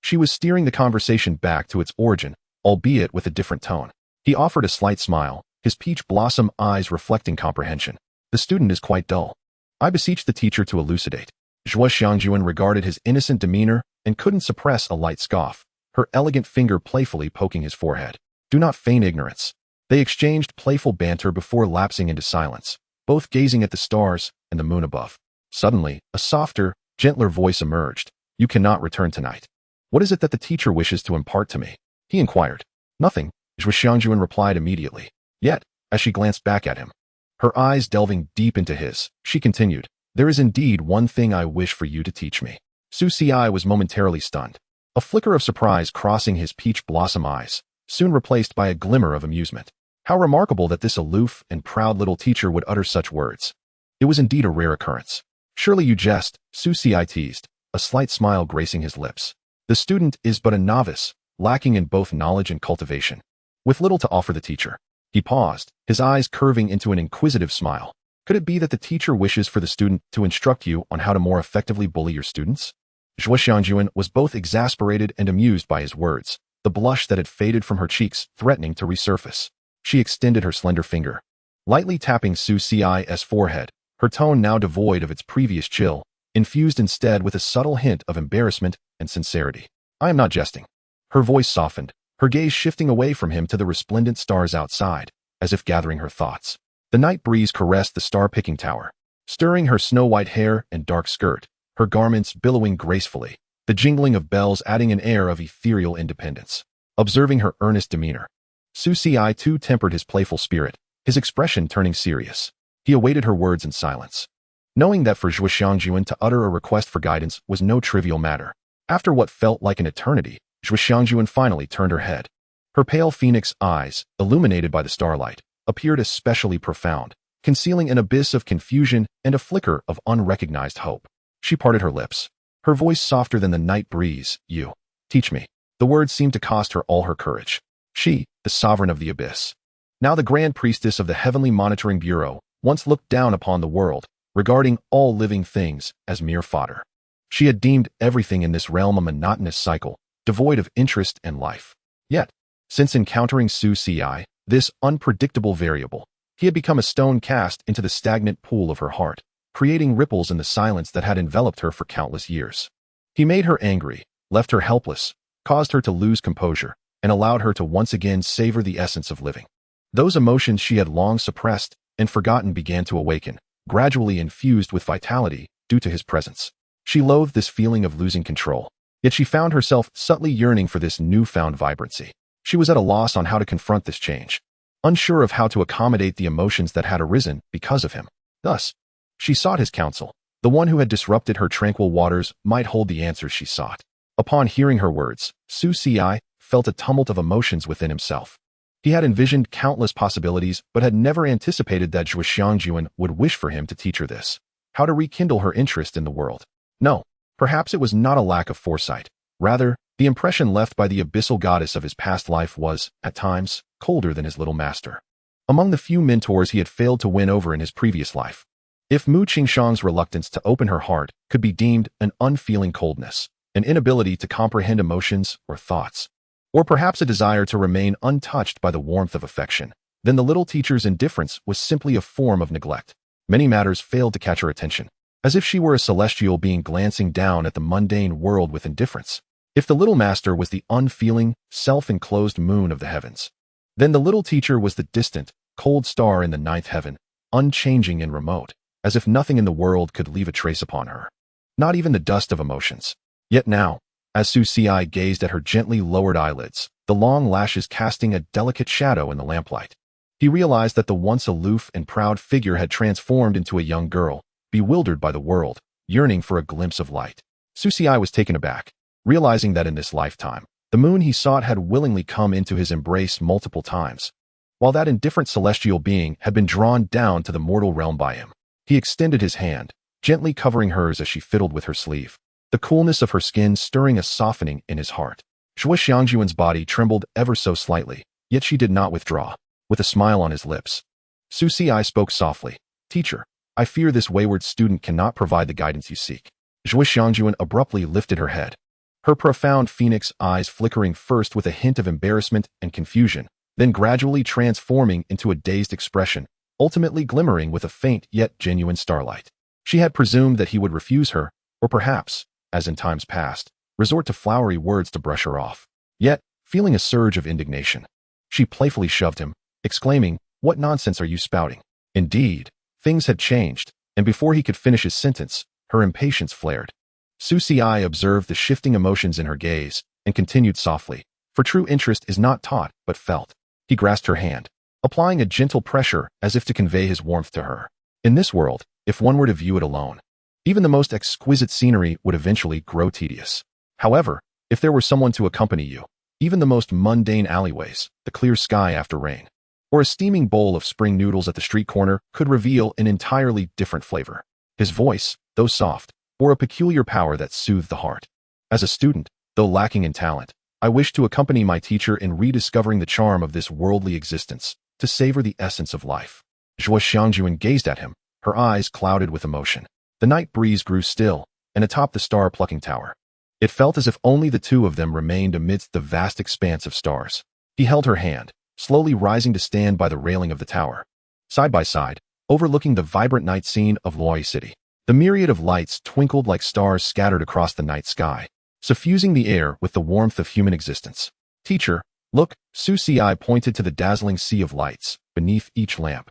She was steering the conversation back to its origin, albeit with a different tone. He offered a slight smile, his peach blossom eyes reflecting comprehension. "The student is quite dull. I beseech the teacher to elucidate." Zhuo Xiangjuan regarded his innocent demeanor and couldn't suppress a light scoff, her elegant finger playfully poking his forehead. "Do not feign ignorance." They exchanged playful banter before lapsing into silence, both gazing at the stars and the moon above. Suddenly, a softer, gentler voice emerged. "You cannot return tonight. What is it that the teacher wishes to impart to me?" he inquired. "Nothing," Zhuo Xiangjuan replied immediately. Yet, as she glanced back at him, her eyes delving deep into his, she continued, "There is indeed one thing I wish for you to teach me." Susi was momentarily stunned, a flicker of surprise crossing his peach blossom eyes, soon replaced by a glimmer of amusement. How remarkable that this aloof and proud little teacher would utter such words. It was indeed a rare occurrence. "Surely you jest," Susi teased, a slight smile gracing his lips. "The student is but a novice, lacking in both knowledge and cultivation, with little to offer the teacher." He paused, his eyes curving into an inquisitive smile. "Could it be that the teacher wishes for the student to instruct you on how to more effectively bully your students?" Zhuo Xiangjuan was both exasperated and amused by his words, the blush that had faded from her cheeks threatening to resurface. She extended her slender finger, lightly tapping Susi's forehead, her tone now devoid of its previous chill, infused instead with a subtle hint of embarrassment and sincerity. "I am not jesting." Her voice softened, her gaze shifting away from him to the resplendent stars outside, as if gathering her thoughts. The night breeze caressed the star-picking tower, stirring her snow-white hair and dark skirt, her garments billowing gracefully, the jingling of bells adding an air of ethereal independence. Observing her earnest demeanor, Susi too tempered his playful spirit, his expression turning serious. He awaited her words in silence, knowing that for Zhuo Xiangjuan to utter a request for guidance was no trivial matter. After what felt like an eternity, Zhuo Xiangjuan finally turned her head. Her pale phoenix eyes, illuminated by the starlight, appeared especially profound, concealing an abyss of confusion and a flicker of unrecognized hope. She parted her lips, her voice softer than the night breeze. "You teach me." The words seemed to cost her all her courage. She, the sovereign of the abyss, now the grand priestess of the Heavenly Monitoring Bureau, once looked down upon the world, regarding all living things as mere fodder. She had deemed everything in this realm a monotonous cycle, devoid of interest and life. Yet, since encountering Susi, this unpredictable variable, he had become a stone cast into the stagnant pool of her heart, creating ripples in the silence that had enveloped her for countless years. He made her angry, left her helpless, caused her to lose composure, and allowed her to once again savor the essence of living. Those emotions she had long suppressed and forgotten began to awaken, gradually infused with vitality due to his presence. She loathed this feeling of losing control, yet she found herself subtly yearning for this newfound vibrancy. She was at a loss on how to confront this change, unsure of how to accommodate the emotions that had arisen because of him. Thus, she sought his counsel. The one who had disrupted her tranquil waters might hold the answers she sought. Upon hearing her words, Susi felt a tumult of emotions within himself. He had envisioned countless possibilities, but had never anticipated that Zhuo Xiangjuan would wish for him to teach her this. How to rekindle her interest in the world. No, perhaps it was not a lack of foresight. Rather, the impression left by the abyssal goddess of his past life was, at times, colder than his little master. Among the few mentors he had failed to win over in his previous life. If Mu Qingshang's reluctance to open her heart could be deemed an unfeeling coldness, an inability to comprehend emotions or thoughts, or perhaps a desire to remain untouched by the warmth of affection, then the little teacher's indifference was simply a form of neglect. Many matters failed to catch her attention, as if she were a celestial being glancing down at the mundane world with indifference. If the little master was the unfeeling, self-enclosed moon of the heavens, then the little teacher was the distant, cold star in the ninth heaven, unchanging and remote, as if nothing in the world could leave a trace upon her, not even the dust of emotions. Yet now, as Susi gazed at her gently lowered eyelids, the long lashes casting a delicate shadow in the lamplight, he realized that the once aloof and proud figure had transformed into a young girl, bewildered by the world, yearning for a glimpse of light. Susi was taken aback, realizing that in this lifetime, the moon he sought had willingly come into his embrace multiple times, while that indifferent celestial being had been drawn down to the mortal realm by him. He extended his hand, gently covering hers as she fiddled with her sleeve, the coolness of her skin stirring a softening in his heart. Xianxia's body trembled ever so slightly, yet she did not withdraw. With a smile on his lips, Su Ci spoke softly. "Teacher, I fear this wayward student cannot provide the guidance you seek." Xianxian abruptly lifted her head, her profound phoenix eyes flickering first with a hint of embarrassment and confusion, then gradually transforming into a dazed expression, ultimately glimmering with a faint yet genuine starlight. She had presumed that he would refuse her, or perhaps, as in times past, resort to flowery words to brush her off. Yet, feeling a surge of indignation, she playfully shoved him, exclaiming, "What nonsense are you spouting?" Indeed, things had changed, and before he could finish his sentence, her impatience flared. Su Ci observed the shifting emotions in her gaze, and continued softly, "For true interest is not taught, but felt." He grasped her hand, applying a gentle pressure as if to convey his warmth to her. In this world, if one were to view it alone, even the most exquisite scenery would eventually grow tedious. However, if there were someone to accompany you, even the most mundane alleyways, the clear sky after rain, or a steaming bowl of spring noodles at the street corner could reveal an entirely different flavor. His voice, though soft, bore a peculiar power that soothed the heart. As a student, though lacking in talent, I wish to accompany my teacher in rediscovering the charm of this worldly existence, to savor the essence of life. Xianxian gazed at him, her eyes clouded with emotion. The night breeze grew still, and atop the star-plucking tower, it felt as if only the two of them remained amidst the vast expanse of stars. He held her hand, slowly rising to stand by the railing of the tower. Side by side, overlooking the vibrant night scene of Loi City, the myriad of lights twinkled like stars scattered across the night sky, suffusing the air with the warmth of human existence. "Teacher, look," Su Ci pointed to the dazzling sea of lights beneath each lamp.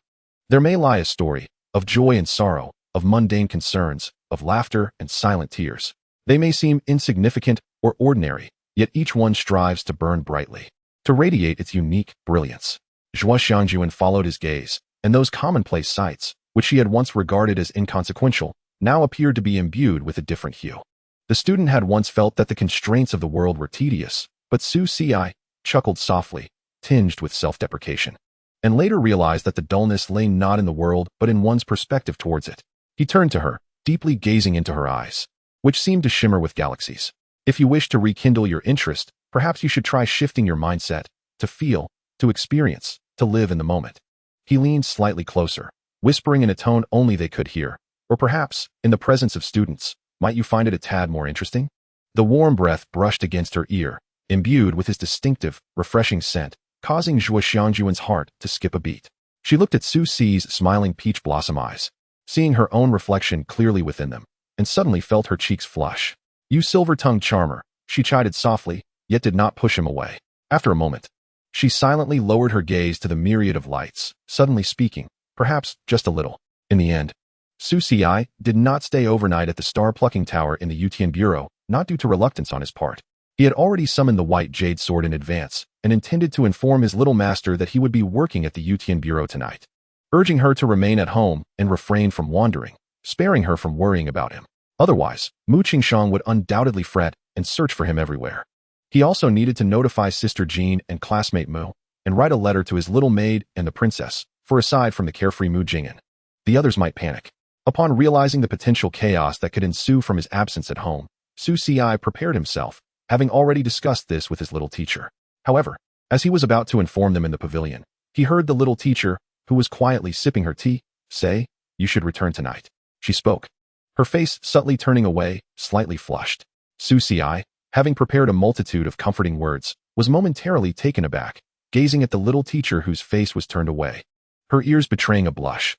"There may lie a story of joy and sorrow, of mundane concerns, of laughter and silent tears. They may seem insignificant or ordinary, yet each one strives to burn brightly, to radiate its unique brilliance." Xianxian followed his gaze, and those commonplace sights, which she had once regarded as inconsequential, now appeared to be imbued with a different hue. The student had once felt that the constraints of the world were tedious, but Su Ci chuckled softly, tinged with self-deprecation, and later realized that the dullness lay not in the world but in one's perspective towards it. He turned to her, deeply gazing into her eyes, which seemed to shimmer with galaxies. "If you wish to rekindle your interest, perhaps you should try shifting your mindset, to feel, to experience, to live in the moment." He leaned slightly closer, whispering in a tone only they could hear, "Or perhaps, in the presence of students, might you find it a tad more interesting?" The warm breath brushed against her ear, imbued with his distinctive, refreshing scent, causing Xianxian's heart to skip a beat. She looked at Su Ci's smiling peach blossom eyes, seeing her own reflection clearly within them, and suddenly felt her cheeks flush. "You silver-tongued charmer," she chided softly, yet did not push him away. After a moment, she silently lowered her gaze to the myriad of lights, suddenly speaking, perhaps just a little. In the end, Su Ci did not stay overnight at the star-plucking tower in the Yutian Bureau, not due to reluctance on his part. He had already summoned the white jade sword in advance, and intended to inform his little master that he would be working at the Yutian Bureau tonight, urging her to remain at home and refrain from wandering, sparing her from worrying about him. Otherwise, Mu Qingshang would undoubtedly fret and search for him everywhere. He also needed to notify Sister Jean and classmate Mu, and write a letter to his little maid and the princess, for aside from the carefree Mu Jing'an, the others might panic. Upon realizing the potential chaos that could ensue from his absence at home, Su Ci prepared himself, having already discussed this with his little teacher. However, as he was about to inform them in the pavilion, he heard the little teacher, who was quietly sipping her tea, say, "You should return tonight." She spoke, her face subtly turning away, slightly flushed. Su Ci, having prepared a multitude of comforting words, was momentarily taken aback, gazing at the little teacher whose face was turned away, her ears betraying a blush.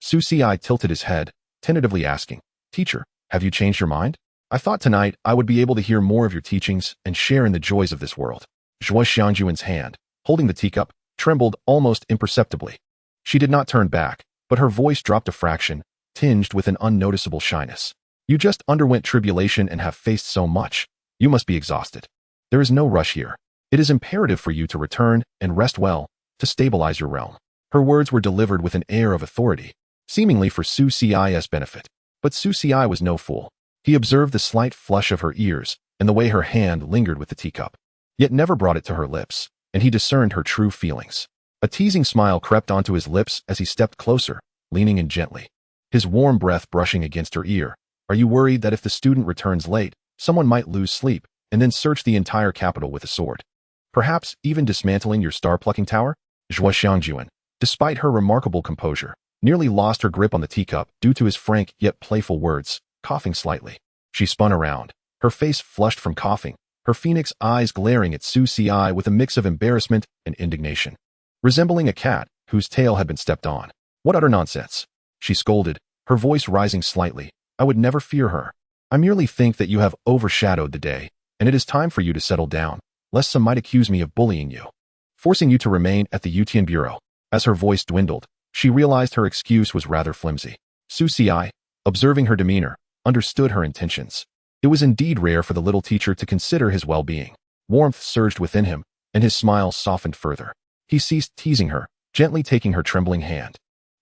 Su Ci tilted his head, tentatively asking, "Teacher, have you changed your mind? I thought tonight I would be able to hear more of your teachings and share in the joys of this world." Xianxia's hand, holding the teacup, trembled almost imperceptibly. She did not turn back, but her voice dropped a fraction, tinged with an unnoticeable shyness. "You just underwent tribulation and have faced so much. You must be exhausted. There is no rush here. It is imperative for you to return and rest well, to stabilize your realm." Her words were delivered with an air of authority, seemingly for Su Ci's benefit. But Su Ci was no fool. He observed the slight flush of her ears and the way her hand lingered with the teacup, yet never brought it to her lips, and he discerned her true feelings. A teasing smile crept onto his lips as he stepped closer, leaning in gently. His warm breath brushing against her ear. Are you worried that if the student returns late, someone might lose sleep and then search the entire capital with a sword? Perhaps even dismantling your star-plucking tower? Zhuo Xiangjuan, despite her remarkable composure, nearly lost her grip on the teacup due to his frank yet playful words, coughing slightly. She spun around, her face flushed from coughing, her phoenix eyes glaring at Su Ci with a mix of embarrassment and indignation. Resembling a cat whose tail had been stepped on. What utter nonsense! She scolded, her voice rising slightly. I would never fear her. I merely think that you have overshadowed the day, and it is time for you to settle down, lest some might accuse me of bullying you, forcing you to remain at the Yutian Bureau. As her voice dwindled, she realized her excuse was rather flimsy. Su Ci, observing her demeanor, understood her intentions. It was indeed rare for the little teacher to consider his well-being. Warmth surged within him, and his smile softened further. He ceased teasing her, gently taking her trembling hand.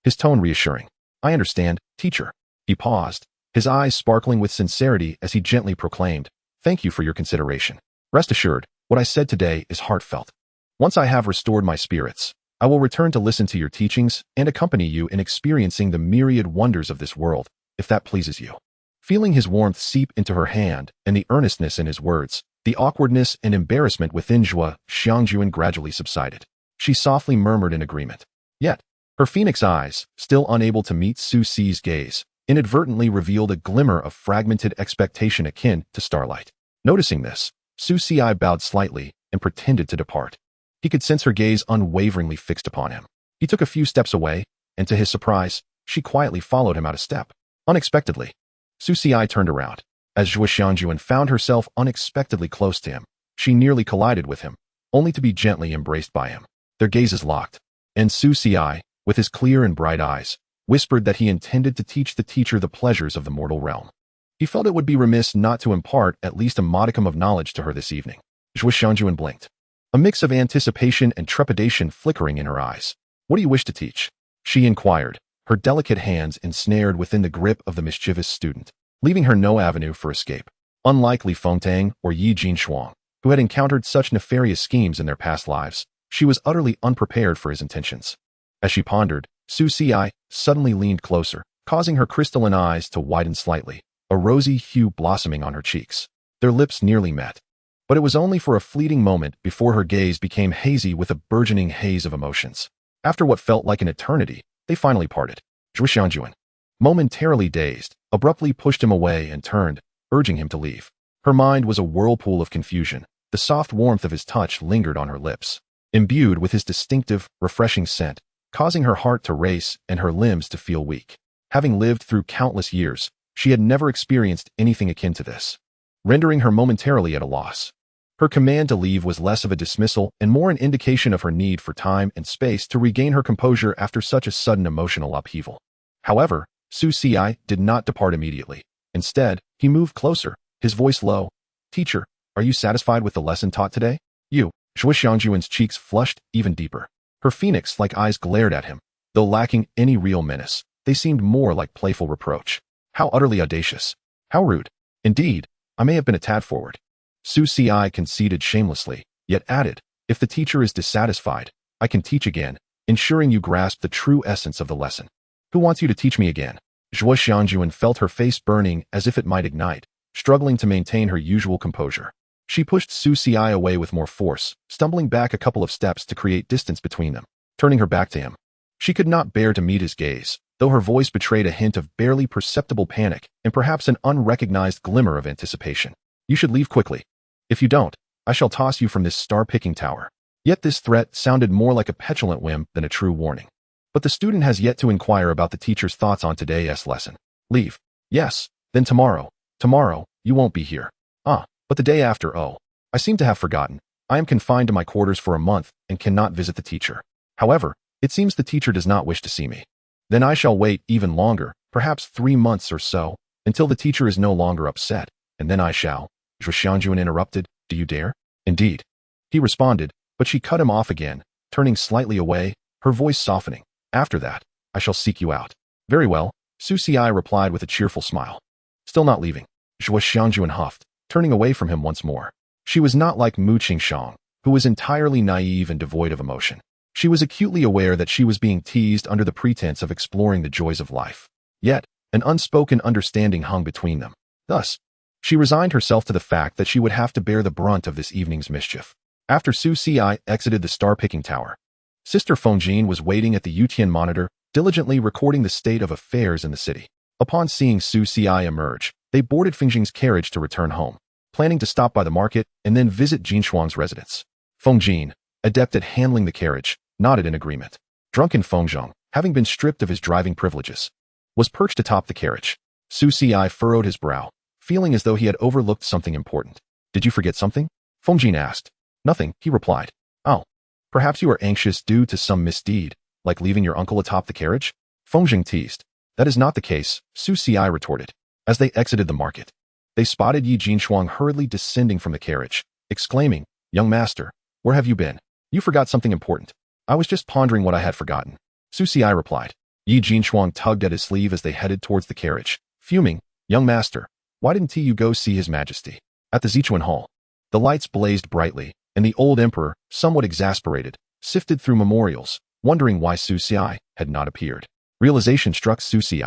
His tone reassuring. I understand, teacher. He paused, his eyes sparkling with sincerity as he gently proclaimed, thank you for your consideration. Rest assured, what I said today is heartfelt. Once I have restored my spirits, I will return to listen to your teachings and accompany you in experiencing the myriad wonders of this world, if that pleases you. Feeling his warmth seep into her hand and the earnestness in his words, the awkwardness and embarrassment within Zhuo Xiangjuan gradually subsided. She softly murmured in agreement. Yet, her phoenix eyes, still unable to meet Su Ci's gaze, inadvertently revealed a glimmer of fragmented expectation akin to starlight. Noticing this, Su Ci bowed slightly and pretended to depart. He could sense her gaze unwaveringly fixed upon him. He took a few steps away, and to his surprise, she quietly followed him out a step. Unexpectedly, Su Ci turned around. As Zhuo Xiangjuan found herself unexpectedly close to him, she nearly collided with him, only to be gently embraced by him. Their gazes locked, and Su Ci, with his clear and bright eyes, whispered that he intended to teach the teacher the pleasures of the mortal realm. He felt it would be remiss not to impart at least a modicum of knowledge to her this evening. Zhuo Xiangjuan blinked, a mix of anticipation and trepidation flickering in her eyes. What do you wish to teach? She inquired, her delicate hands ensnared within the grip of the mischievous student, leaving her no avenue for escape. Unlikely Fengtang or Yi Jinshuang, who had encountered such nefarious schemes in their past lives, she was utterly unprepared for his intentions. As she pondered, Su Ci suddenly leaned closer, causing her crystalline eyes to widen slightly, a rosy hue blossoming on her cheeks. Their lips nearly met. But it was only for a fleeting moment before her gaze became hazy with a burgeoning haze of emotions. After what felt like an eternity, they finally parted. Zhuo Xiangjuan, momentarily dazed, abruptly pushed him away and turned, urging him to leave. Her mind was a whirlpool of confusion. The soft warmth of his touch lingered on her lips, imbued with his distinctive, refreshing scent, causing her heart to race and her limbs to feel weak. Having lived through countless years, she had never experienced anything akin to this, rendering her momentarily at a loss. Her command to leave was less of a dismissal and more an indication of her need for time and space to regain her composure after such a sudden emotional upheaval. However, Su Ci did not depart immediately. Instead, he moved closer, his voice low. Teacher, are you satisfied with the lesson taught today? You. Zhuo Xiangjuan's cheeks flushed even deeper. Her phoenix-like eyes glared at him. Though lacking any real menace, they seemed more like playful reproach. How utterly audacious. How rude. Indeed, I may have been a tad forward. Su Ci conceded shamelessly, yet added, if the teacher is dissatisfied, I can teach again, ensuring you grasp the true essence of the lesson. Who wants you to teach me again? Zhuo Xiangjuan felt her face burning as if it might ignite, struggling to maintain her usual composure. She pushed Su Ci away with more force, stumbling back a couple of steps to create distance between them, turning her back to him. She could not bear to meet his gaze, though her voice betrayed a hint of barely perceptible panic and perhaps an unrecognized glimmer of anticipation. You should leave quickly. If you don't, I shall toss you from this star-picking tower. Yet this threat sounded more like a petulant whim than a true warning. But the student has yet to inquire about the teacher's thoughts on today's lesson. Leave. Yes, then tomorrow. Tomorrow, you won't be here. But the day after, oh. I seem to have forgotten. I am confined to my quarters for a month and cannot visit the teacher. However, it seems the teacher does not wish to see me. Then I shall wait even longer, perhaps 3 months or so, until the teacher is no longer upset, and then I shall. Zhuo Xiangjuan interrupted, do you dare? Indeed. He responded, but she cut him off again, turning slightly away, her voice softening. After that, I shall seek you out. Very well, Su Ci replied with a cheerful smile. Still not leaving. Zhuo Xiangjuan huffed, turning away from him once more. She was not like Mu Qingshang, who was entirely naive and devoid of emotion. She was acutely aware that she was being teased under the pretense of exploring the joys of life. Yet, an unspoken understanding hung between them. Thus, she resigned herself to the fact that she would have to bear the brunt of this evening's mischief. After Su Xi exited the star-picking tower, Sister Fengjin was waiting at the Yutian monitor, diligently recording the state of affairs in the city. Upon seeing Su Xi emerge, they boarded Fengjin's carriage to return home, planning to stop by the market and then visit Jin Shuang's residence. Fengjin, adept at handling the carriage, nodded in agreement. Drunken Fengjin, having been stripped of his driving privileges, was perched atop the carriage. Su Xi furrowed his brow, feeling as though he had overlooked something important. Did you forget something? Fengjin asked. Nothing, he replied. Oh, perhaps you are anxious due to some misdeed, like leaving your uncle atop the carriage? Fengjin teased. That is not the case, Su Xi retorted. As they exited the market, they spotted Yi Jinshuang hurriedly descending from the carriage, exclaiming, Young master, where have you been? You forgot something important. I was just pondering what I had forgotten. Su Xi replied. Yi Jinshuang tugged at his sleeve as they headed towards the carriage, fuming, Young master, why didn't you go see his majesty? At the Zichuan Hall, the lights blazed brightly, and the old emperor, somewhat exasperated, sifted through memorials, wondering why Su Xi had not appeared. Realization struck Su Xi.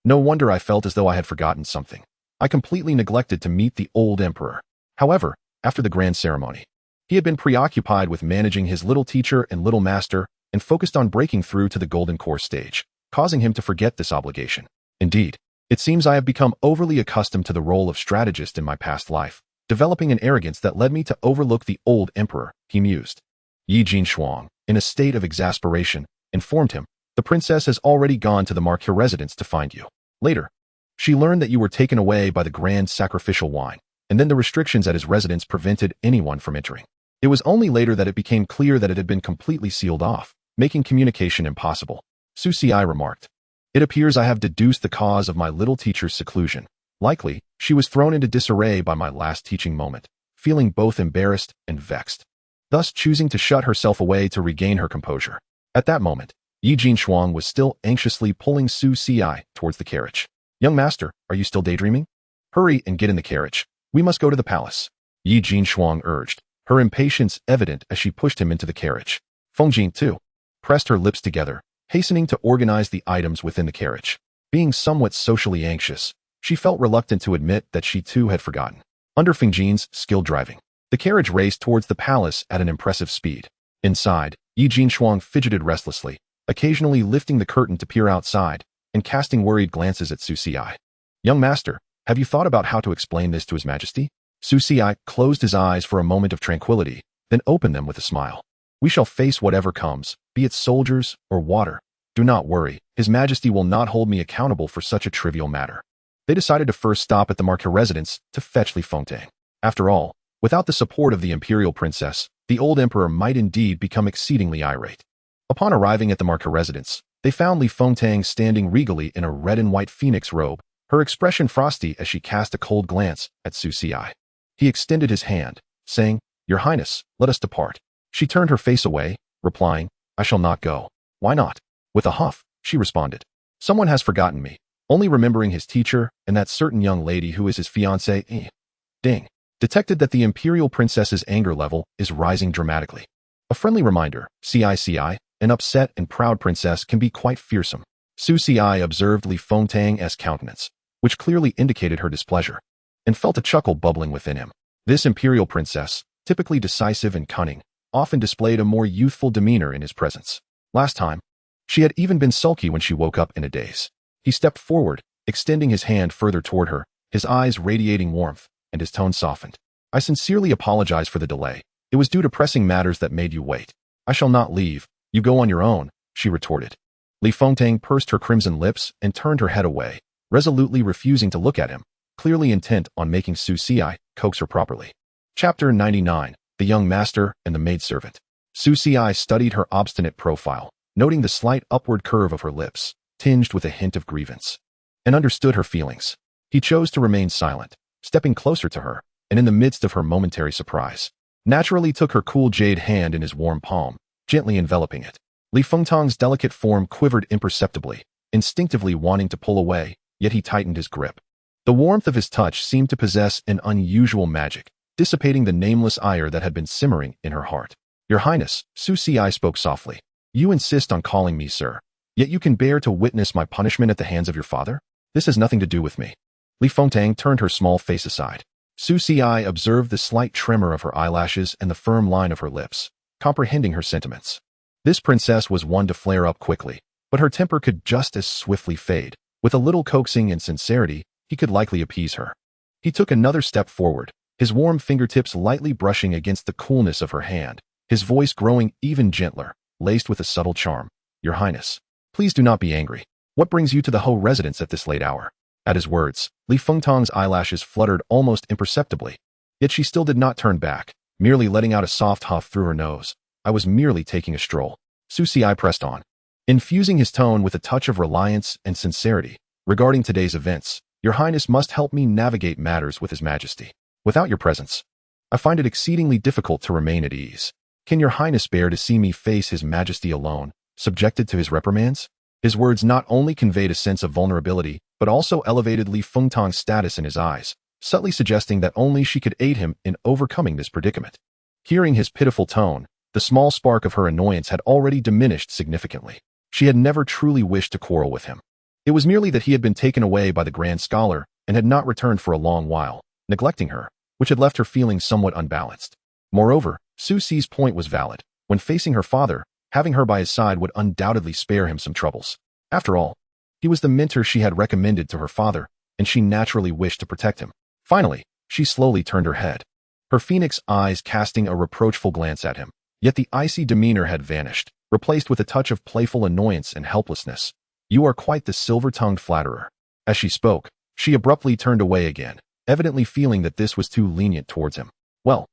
No wonder I felt as though I had forgotten something. I completely neglected to meet the old emperor. However, after the grand ceremony, he had been preoccupied with managing his little teacher and little master and focused on breaking through to the golden core stage, causing him to forget this obligation. Indeed, it seems I have become overly accustomed to the role of strategist in my past life, developing an arrogance that led me to overlook the old emperor, he mused. Yi Jinshuang, in a state of exasperation, informed him, the princess has already gone to the marquis residence to find you. Later, she learned that you were taken away by the grand sacrificial wine, and then the restrictions at his residence prevented anyone from entering. It was only later that it became clear that it had been completely sealed off, making communication impossible. Su Xi remarked. It appears I have deduced the cause of my little teacher's seclusion. Likely, she was thrown into disarray by my last teaching moment, feeling both embarrassed and vexed, thus choosing to shut herself away to regain her composure. At that moment, Yi Jinshuang was still anxiously pulling Su Xi towards the carriage. Young master, are you still daydreaming? Hurry and get in the carriage. We must go to the palace. Yi Jinshuang urged, her impatience evident as she pushed him into the carriage. Fengjin, too, pressed her lips together, hastening to organize the items within the carriage. Being somewhat socially anxious, she felt reluctant to admit that she too had forgotten. Under Fengjin's skilled driving, the carriage raced towards the palace at an impressive speed. Inside, Yi Jinshuang fidgeted restlessly, occasionally lifting the curtain to peer outside and casting worried glances at Su Xi. Young master, have you thought about how to explain this to His Majesty? Su Xi closed his eyes for a moment of tranquility, then opened them with a smile. We shall face whatever comes, be it soldiers or water. Do not worry, His Majesty will not hold me accountable for such a trivial matter. They decided to first stop at the marquis residence to fetch Li Fengtang. After all, without the support of the imperial princess, the old emperor might indeed become exceedingly irate. Upon arriving at the marquis residence, they found Li Fengtang standing regally in a red and white phoenix robe, her expression frosty as she cast a cold glance at Su Xi. He extended his hand, saying, Your Highness, let us depart. She turned her face away, replying, I shall not go. Why not? With a huff, she responded. Someone has forgotten me, only remembering his teacher and that certain young lady who is his fiancée. Ding. Detected that the imperial princess's anger level is rising dramatically. A friendly reminder, xianxiaaudiobooks, an upset and proud princess can be quite fearsome. Su Xi observed Li Fengtang's countenance, which clearly indicated her displeasure, and felt a chuckle bubbling within him. This imperial princess, typically decisive and cunning, often displayed a more youthful demeanor in his presence. Last time, she had even been sulky when she woke up in a daze. He stepped forward, extending his hand further toward her, his eyes radiating warmth, and his tone softened. I sincerely apologize for the delay. It was due to pressing matters that made you wait. I shall not leave. You go on your own, she retorted. Li Fengtang pursed her crimson lips and turned her head away, resolutely refusing to look at him, clearly intent on making Su Xi coax her properly. Chapter 99, The Young Master and the Maidservant. Su Xi studied her obstinate profile, noting the slight upward curve of her lips, tinged with a hint of grievance, and understood her feelings. He chose to remain silent, stepping closer to her, and in the midst of her momentary surprise, naturally took her cool jade hand in his warm palm, gently enveloping it. Li Fengtang's delicate form quivered imperceptibly, instinctively wanting to pull away, yet he tightened his grip. The warmth of his touch seemed to possess an unusual magic, dissipating the nameless ire that had been simmering in her heart. Your Highness, Su Xi spoke softly. You insist on calling me sir, yet you can bear to witness my punishment at the hands of your father? This has nothing to do with me. Li Fengtang turned her small face aside. Su Xi observed the slight tremor of her eyelashes and the firm line of her lips, comprehending her sentiments. This princess was one to flare up quickly, but her temper could just as swiftly fade. With a little coaxing and sincerity, he could likely appease her. He took another step forward, his warm fingertips lightly brushing against the coolness of her hand, his voice growing even gentler, laced with a subtle charm. Your Highness, please do not be angry. What brings you to the Ho residence at this late hour? At his words, Li Fengtang's eyelashes fluttered almost imperceptibly. Yet she still did not turn back, merely letting out a soft huff through her nose. I was merely taking a stroll. Su Xi pressed on, infusing his tone with a touch of reliance and sincerity. Regarding today's events, Your Highness must help me navigate matters with His Majesty. Without your presence, I find it exceedingly difficult to remain at ease. Can Your Highness bear to see me face His Majesty alone, subjected to his reprimands? His words not only conveyed a sense of vulnerability, but also elevated Li Fengtang's status in his eyes, subtly suggesting that only she could aid him in overcoming this predicament. Hearing his pitiful tone, the small spark of her annoyance had already diminished significantly. She had never truly wished to quarrel with him. It was merely that he had been taken away by the Grand Scholar and had not returned for a long while, neglecting her, which had left her feeling somewhat unbalanced. Moreover, Su Xi's point was valid. When facing her father, having her by his side would undoubtedly spare him some troubles. After all, he was the mentor she had recommended to her father, and she naturally wished to protect him. Finally, she slowly turned her head, her phoenix eyes casting a reproachful glance at him. Yet the icy demeanor had vanished, replaced with a touch of playful annoyance and helplessness. You are quite the silver-tongued flatterer. As she spoke, she abruptly turned away again, evidently feeling that this was too lenient towards him. Well,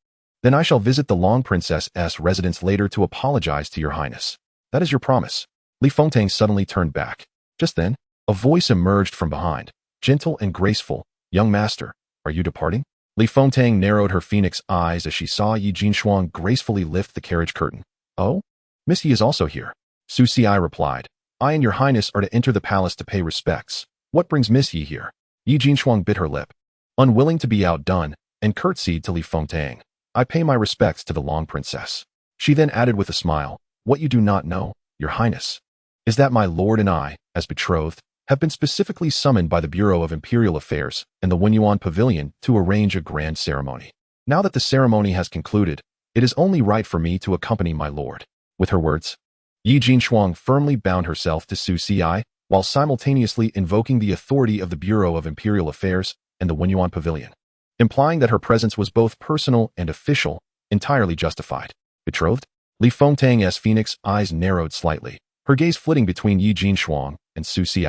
then I shall visit the Long Princess's residence later to apologize to Your Highness. That is your promise. Li Fengtang suddenly turned back. Just then, a voice emerged from behind, gentle and graceful. Young master, are you departing? Li Fengtang narrowed her phoenix eyes as she saw Yi Jinxuan gracefully lift the carriage curtain. Oh? Miss Yi is also here. Su Xi replied. I and Your Highness are to enter the palace to pay respects. What brings Miss Yi here? Yi Jinxuan bit her lip, unwilling to be outdone, and curtsied to Li Fengtang. I pay my respects to the Long Princess. She then added with a smile, what you do not know, Your Highness, is that my lord and I, as betrothed, have been specifically summoned by the Bureau of Imperial Affairs and the Wenyuan Pavilion to arrange a grand ceremony. Now that the ceremony has concluded, it is only right for me to accompany my lord. With her words, Yi Jinxuan firmly bound herself to Su Xi, while simultaneously invoking the authority of the Bureau of Imperial Affairs and the Wenyuan Pavilion, implying that her presence was both personal and official, entirely justified. Betrothed? Li Fengtang's phoenix eyes narrowed slightly, her gaze flitting between Yi Jinxuan and Su Xi,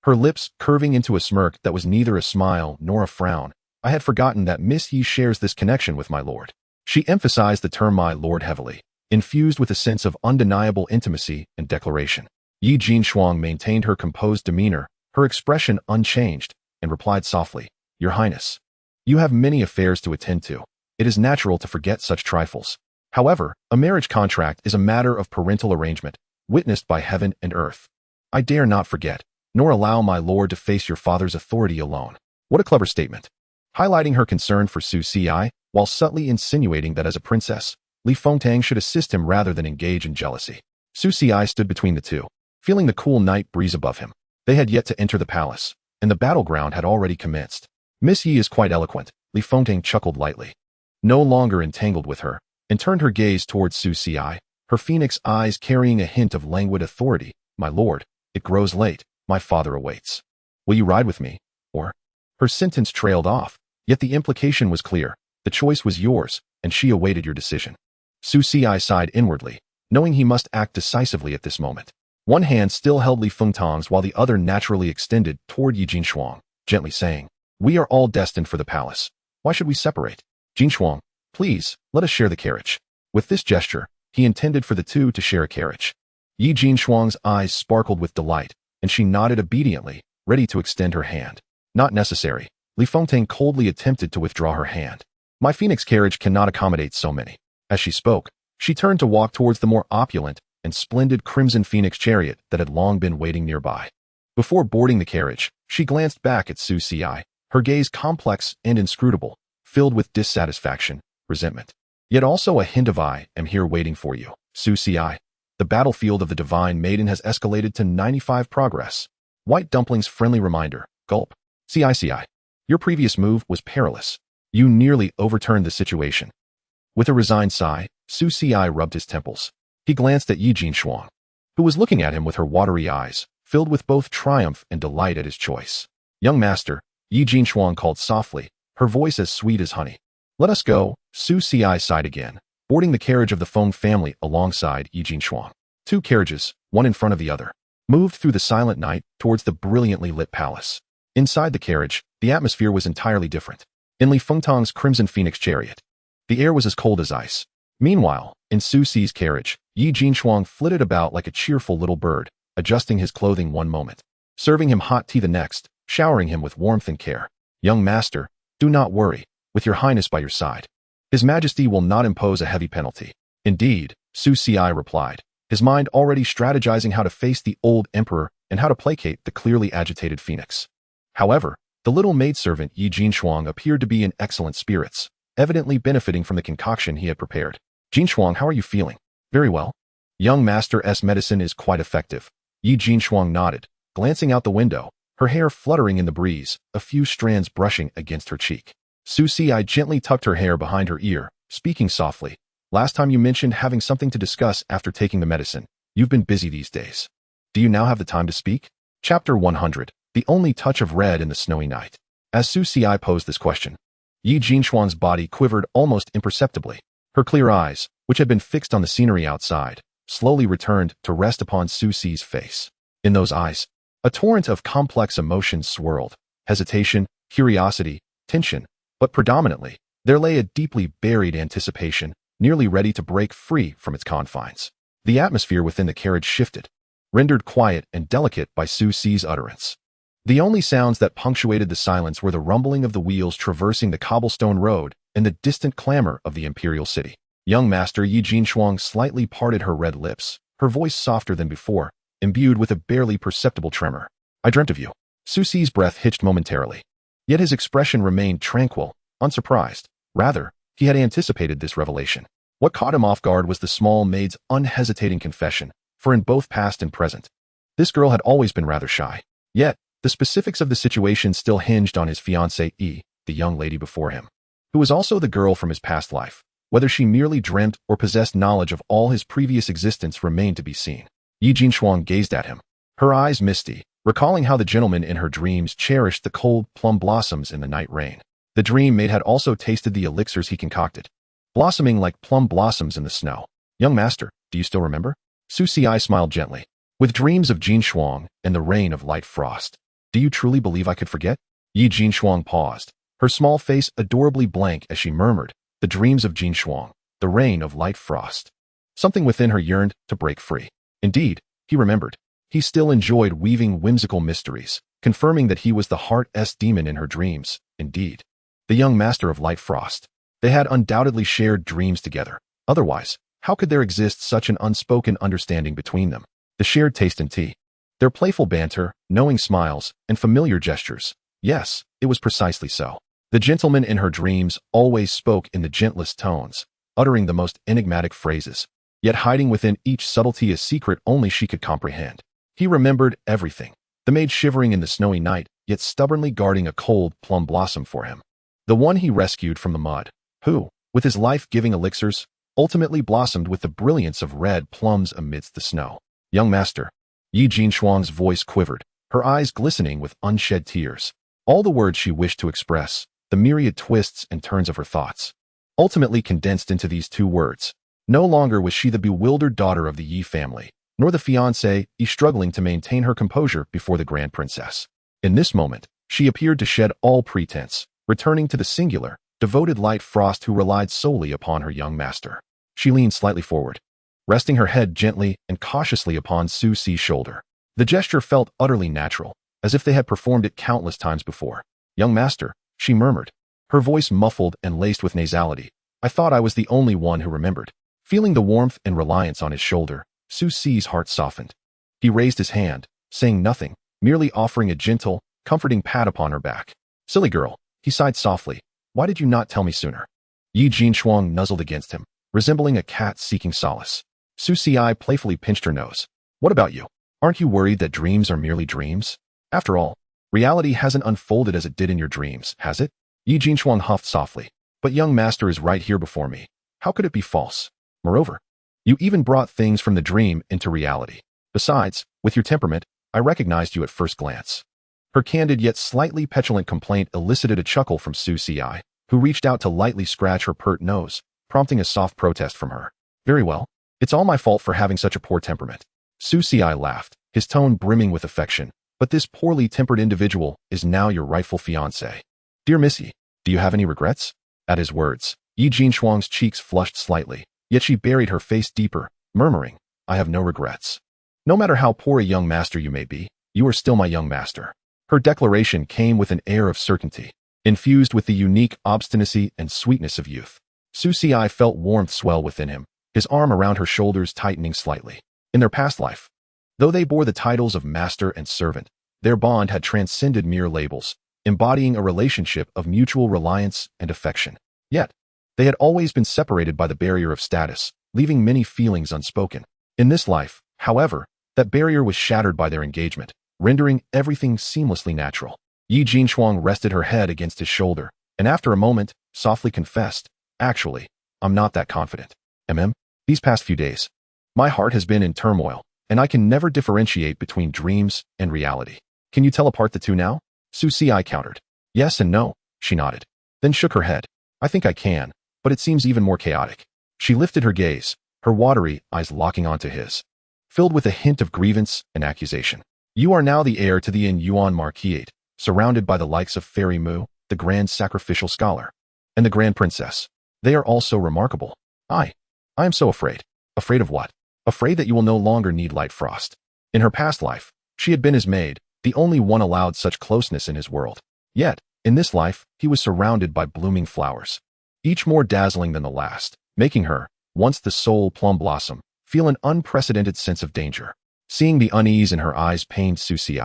her lips curving into a smirk that was neither a smile nor a frown. I had forgotten that Miss Yi shares this connection with my lord. She emphasized the term my lord heavily, infused with a sense of undeniable intimacy and declaration. Yi Jinxuan maintained her composed demeanor, her expression unchanged, and replied softly, Your Highness, you have many affairs to attend to. It is natural to forget such trifles. However, a marriage contract is a matter of parental arrangement, witnessed by heaven and earth. I dare not forget, nor allow my lord to face your father's authority alone. What a clever statement. Highlighting her concern for Su Xi, while subtly insinuating that as a princess, Li Fengtang should assist him rather than engage in jealousy. Su Xi stood between the two, feeling the cool night breeze above him. They had yet to enter the palace, and the battleground had already commenced. Miss Yi is quite eloquent, Li Fengtang chuckled lightly, no longer entangled with her, and turned her gaze towards Su Xi, her phoenix eyes carrying a hint of languid authority. My lord, it grows late, my father awaits. Will you ride with me? Or? Her sentence trailed off, yet the implication was clear. The choice was yours, and she awaited your decision. Su Xi sighed inwardly, knowing he must act decisively at this moment. One hand still held Li Fengtang's while the other naturally extended toward Yi Jinxuan, gently saying, We are all destined for the palace. Why should we separate? Jinxuan, please, let us share the carriage. With this gesture, he intended for the two to share a carriage. Yi Jinxuan's eyes sparkled with delight, and she nodded obediently, ready to extend her hand. Not necessary. Li Fengtang coldly attempted to withdraw her hand. My phoenix carriage cannot accommodate so many. As she spoke, she turned to walk towards the more opulent and splendid crimson phoenix chariot that had long been waiting nearby. Before boarding the carriage, she glanced back at Su Xi, her gaze complex and inscrutable, filled with dissatisfaction, resentment, yet also a hint of I am here waiting for you, Su Xi. The battlefield of the divine maiden has escalated to 95 progress. White dumpling's friendly reminder, gulp. Xianxia. Your previous move was perilous. You nearly overturned the situation. With a resigned sigh, Su Ci rubbed his temples. He glanced at Yi Jinshuang, who was looking at him with her watery eyes, filled with both triumph and delight at his choice. Young master, Yi Jinshuang called softly, her voice as sweet as honey. Let us go, Su Ci sighed again, boarding the carriage of the Feng family alongside Yi Jinshuang. Two carriages, one in front of the other, moved through the silent night towards the brilliantly lit palace. Inside the carriage, the atmosphere was entirely different. In Li Fengtong's crimson phoenix chariot, the air was as cold as ice. Meanwhile, in Su Ci's carriage, Yi Jinshuang flitted about like a cheerful little bird, adjusting his clothing one moment, serving him hot tea the next, showering him with warmth and care. Young master, do not worry, with your highness by your side. His majesty will not impose a heavy penalty. Indeed, Su Ci replied, his mind already strategizing how to face the old emperor and how to placate the clearly agitated phoenix. However, the little maidservant Yi Jinshuang appeared to be in excellent spirits, evidently benefiting from the concoction he had prepared. Jinshuang, how are you feeling? Very well. Young master's medicine is quite effective. Yi Jinshuang nodded, glancing out the window, her hair fluttering in the breeze, a few strands brushing against her cheek. Su Ci gently tucked her hair behind her ear, speaking softly. Last time you mentioned having something to discuss after taking the medicine. You've been busy these days. Do you now have the time to speak? Chapter 100. The only touch of red in the snowy night. As Su Ci posed this question, Yi Jinshuang's body quivered almost imperceptibly. Her clear eyes, which had been fixed on the scenery outside, slowly returned to rest upon Su Ci's face. In those eyes, a torrent of complex emotions swirled. Hesitation, curiosity, tension, but predominantly, there lay a deeply buried anticipation, nearly ready to break free from its confines. The atmosphere within the carriage shifted, rendered quiet and delicate by Su Ci's utterance. The only sounds that punctuated the silence were the rumbling of the wheels traversing the cobblestone road and the distant clamor of the imperial city. Young master Yi Jinshuang slightly parted her red lips, her voice softer than before, imbued with a barely perceptible tremor. I dreamt of you. Su Ci's breath hitched momentarily. Yet his expression remained tranquil, unsurprised. Rather, he had anticipated this revelation. What caught him off guard was the small maid's unhesitating confession, for in both past and present, this girl had always been rather shy. Yet, the specifics of the situation still hinged on his fiancée, the young lady before him, who was also the girl from his past life. Whether she merely dreamt or possessed knowledge of all his previous existence remained to be seen. Yi Jinshuang gazed at him, her eyes misty, recalling how the gentleman in her dreams cherished the cold plum blossoms in the night rain. The dream maid had also tasted the elixirs he concocted, blossoming like plum blossoms in the snow. Young master, do you still remember? Su Ci smiled gently. With dreams of Jinshuang and the rain of light frost. Do you truly believe I could forget? Yi Jinshuang paused, her small face adorably blank as she murmured, the dreams of Jinshuang, the rain of light frost. Something within her yearned to break free. Indeed, he remembered. He still enjoyed weaving whimsical mysteries, confirming that he was the heart's demon in her dreams. Indeed, the young master of light frost. They had undoubtedly shared dreams together. Otherwise, how could there exist such an unspoken understanding between them? The shared taste in tea, their playful banter, knowing smiles, and familiar gestures. Yes, it was precisely so. The gentleman in her dreams always spoke in the gentlest tones, uttering the most enigmatic phrases, yet hiding within each subtlety a secret only she could comprehend. He remembered everything, the maid shivering in the snowy night, yet stubbornly guarding a cold plum blossom for him. The one he rescued from the mud, who, with his life-giving elixirs, ultimately blossomed with the brilliance of red plums amidst the snow. Young master. Yi Jinshuang's voice quivered, her eyes glistening with unshed tears. All the words she wished to express, the myriad twists and turns of her thoughts, ultimately condensed into these two words. No longer was she the bewildered daughter of the Yi family, nor the fiancée struggling to maintain her composure before the grand princess. In this moment, she appeared to shed all pretense, returning to the singular, devoted light frost who relied solely upon her young master. She leaned slightly forward, resting her head gently and cautiously upon Su Ci's shoulder. The gesture felt utterly natural, as if they had performed it countless times before. Young master, she murmured, her voice muffled and laced with nasality. I thought I was the only one who remembered. Feeling the warmth and reliance on his shoulder, Su Ci's heart softened. He raised his hand, saying nothing, merely offering a gentle, comforting pat upon her back. Silly girl, he sighed softly. Why did you not tell me sooner? Yi Jinshuang nuzzled against him, resembling a cat seeking solace. Su Xi playfully pinched her nose. What about you? Aren't you worried that dreams are merely dreams? After all, reality hasn't unfolded as it did in your dreams, has it? Yi Jinchuang huffed softly. But young master is right here before me. How could it be false? Moreover, you even brought things from the dream into reality. Besides, with your temperament, I recognized you at first glance. Her candid yet slightly petulant complaint elicited a chuckle from Su Xi, who reached out to lightly scratch her pert nose, prompting a soft protest from her. Very well. It's all my fault for having such a poor temperament. Su Xi laughed, his tone brimming with affection. But this poorly tempered individual is now your rightful fiancé. Dear Missy, do you have any regrets? At his words, Yi Jinchuang's cheeks flushed slightly, yet she buried her face deeper, murmuring, I have no regrets. No matter how poor a young master you may be, you are still my young master. Her declaration came with an air of certainty, infused with the unique obstinacy and sweetness of youth. Su Xi felt warmth swell within him, his arm around her shoulders tightening slightly. In their past life, though they bore the titles of master and servant, their bond had transcended mere labels, embodying a relationship of mutual reliance and affection. Yet, they had always been separated by the barrier of status, leaving many feelings unspoken. In this life, however, that barrier was shattered by their engagement, rendering everything seamlessly natural. Yi Jinchuang rested her head against his shoulder, and after a moment, softly confessed, Actually, I'm not that confident. These past few days, my heart has been in turmoil, and I can never differentiate between dreams and reality. Can you tell apart the two now? Su Xi countered. Yes and no, she nodded, then shook her head. I think I can, but it seems even more chaotic. She lifted her gaze, her watery eyes locking onto his, filled with a hint of grievance and accusation. You are now the heir to the Yin Yuan Marquisate, surrounded by the likes of Fairy Mu, the Grand Sacrificial Scholar, and the Grand Princess. They are all so remarkable. I am so afraid. Afraid of what? Afraid that you will no longer need Light Frost. In her past life, she had been his maid, the only one allowed such closeness in his world. Yet, in this life, he was surrounded by blooming flowers, each more dazzling than the last, making her, once the sole plum blossom, feel an unprecedented sense of danger. Seeing the unease in her eyes pained Su Xi.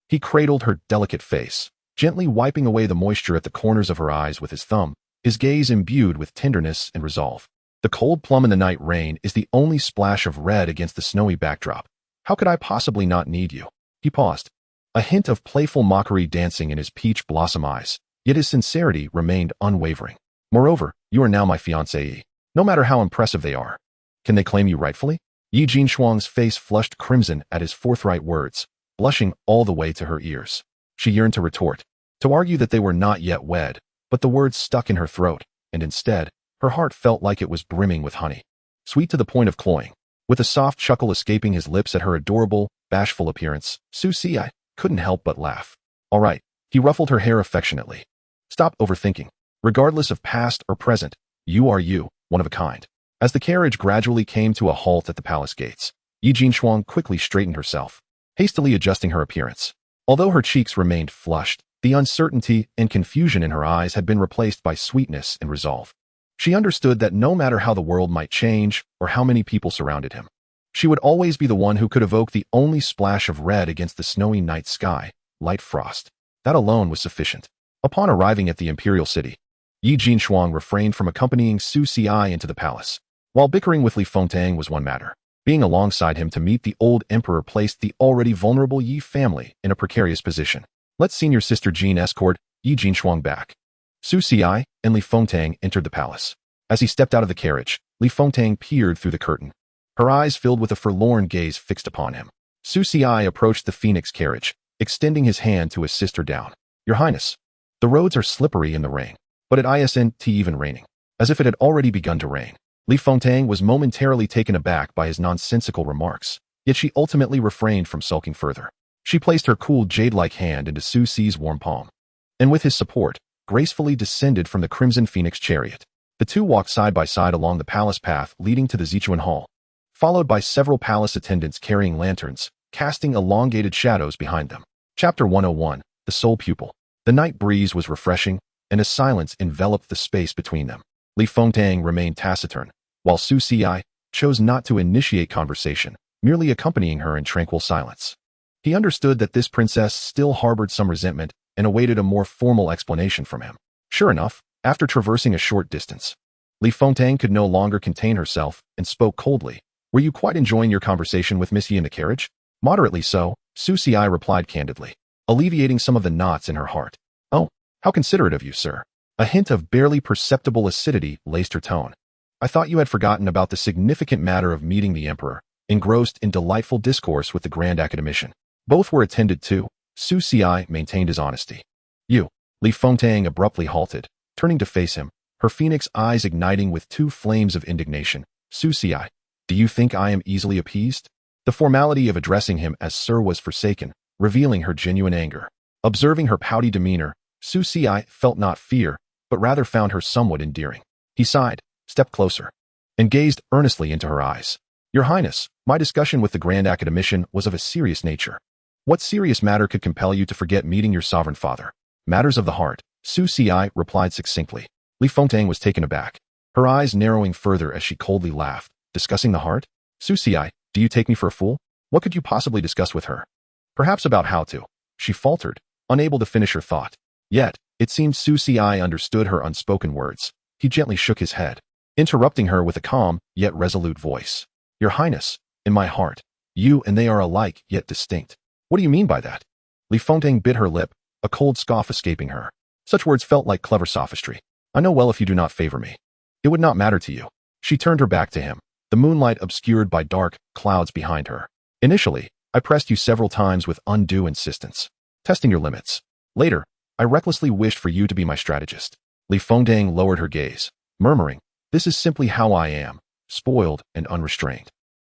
He cradled her delicate face, gently wiping away the moisture at the corners of her eyes with his thumb, his gaze imbued with tenderness and resolve. The cold plum in the night rain is the only splash of red against the snowy backdrop. How could I possibly not need you? He paused, a hint of playful mockery dancing in his peach blossom eyes, yet his sincerity remained unwavering. Moreover, you are now my fiancée, no matter how impressive they are. Can they claim you rightfully? Yi Jinchuang's face flushed crimson at his forthright words, blushing all the way to her ears. She yearned to retort, to argue that they were not yet wed, but the words stuck in her throat, and instead, her heart felt like it was brimming with honey, sweet to the point of cloying. With a soft chuckle escaping his lips at her adorable, bashful appearance, Su Xi couldn't help but laugh. All right, he ruffled her hair affectionately. Stop overthinking. Regardless of past or present, you are you, one of a kind. As the carriage gradually came to a halt at the palace gates, Yi Jinchuang quickly straightened herself, hastily adjusting her appearance. Although her cheeks remained flushed, the uncertainty and confusion in her eyes had been replaced by sweetness and resolve. She understood that no matter how the world might change or how many people surrounded him, she would always be the one who could evoke the only splash of red against the snowy night sky, Light Frost. That alone was sufficient. Upon arriving at the imperial city, Yi Jinchuang refrained from accompanying Su Xi into the palace. While bickering with Li Fengtang was one matter, being alongside him to meet the old emperor placed the already vulnerable Yi family in a precarious position. Let senior sister Jean escort Yi Jinchuang back. Su Xi and Li Fengtang entered the palace. As he stepped out of the carriage, Li Fengtang peered through the curtain, her eyes filled with a forlorn gaze fixed upon him. Su Xi approached the phoenix carriage, extending his hand to assist her down. Your Highness, the roads are slippery in the rain, but it isn't even raining. As if it had already begun to rain. Li Fengtang was momentarily taken aback by his nonsensical remarks, yet she ultimately refrained from sulking further. She placed her cool jade-like hand into Su Xi's warm palm, and with his support, gracefully descended from the crimson phoenix chariot. The two walked side by side along the palace path leading to the Zichuan Hall, followed by several palace attendants carrying lanterns, casting elongated shadows behind them. Chapter 101, The Soul Pupil. The night breeze was refreshing, and a silence enveloped the space between them. Li Fengtang remained taciturn, while Su Xi chose not to initiate conversation, merely accompanying her in tranquil silence. He understood that this princess still harbored some resentment and awaited a more formal explanation from him. Sure enough, after traversing a short distance, Li Fengtang could no longer contain herself and spoke coldly. Were you quite enjoying your conversation with Miss Yi in the carriage? Moderately so, Su Xi replied candidly, alleviating some of the knots in her heart. Oh, how considerate of you, sir. A hint of barely perceptible acidity laced her tone. I thought you had forgotten about the significant matter of meeting the Emperor, engrossed in delightful discourse with the Grand Academician. Both were attended to. Su Xi maintained his honesty. You. Li Fengtang abruptly halted, turning to face him, her phoenix eyes igniting with two flames of indignation. Su Xi, do you think I am easily appeased? The formality of addressing him as sir was forsaken, revealing her genuine anger. Observing her pouty demeanor, Su Xi felt not fear, but rather found her somewhat endearing. He sighed, stepped closer, and gazed earnestly into her eyes. Your Highness, my discussion with the Grand Academician was of a serious nature. What serious matter could compel you to forget meeting your sovereign father? Matters of the heart, Su Xi replied succinctly. Li Fengtang was taken aback, her eyes narrowing further as she coldly laughed. Discussing the heart? Su Xi, do you take me for a fool? What could you possibly discuss with her? Perhaps about how to. She faltered, unable to finish her thought. Yet, it seemed Su Xi understood her unspoken words. He gently shook his head, interrupting her with a calm, yet resolute voice. Your Highness, in my heart, you and they are alike, yet distinct. What do you mean by that? Li Fengtang bit her lip, a cold scoff escaping her. Such words felt like clever sophistry. I know well if you do not favor me. It would not matter to you. She turned her back to him, the moonlight obscured by dark clouds behind her. Initially, I pressed you several times with undue insistence, testing your limits. Later, I recklessly wished for you to be my strategist. Li Fengtang lowered her gaze, murmuring, this is simply how I am, spoiled and unrestrained.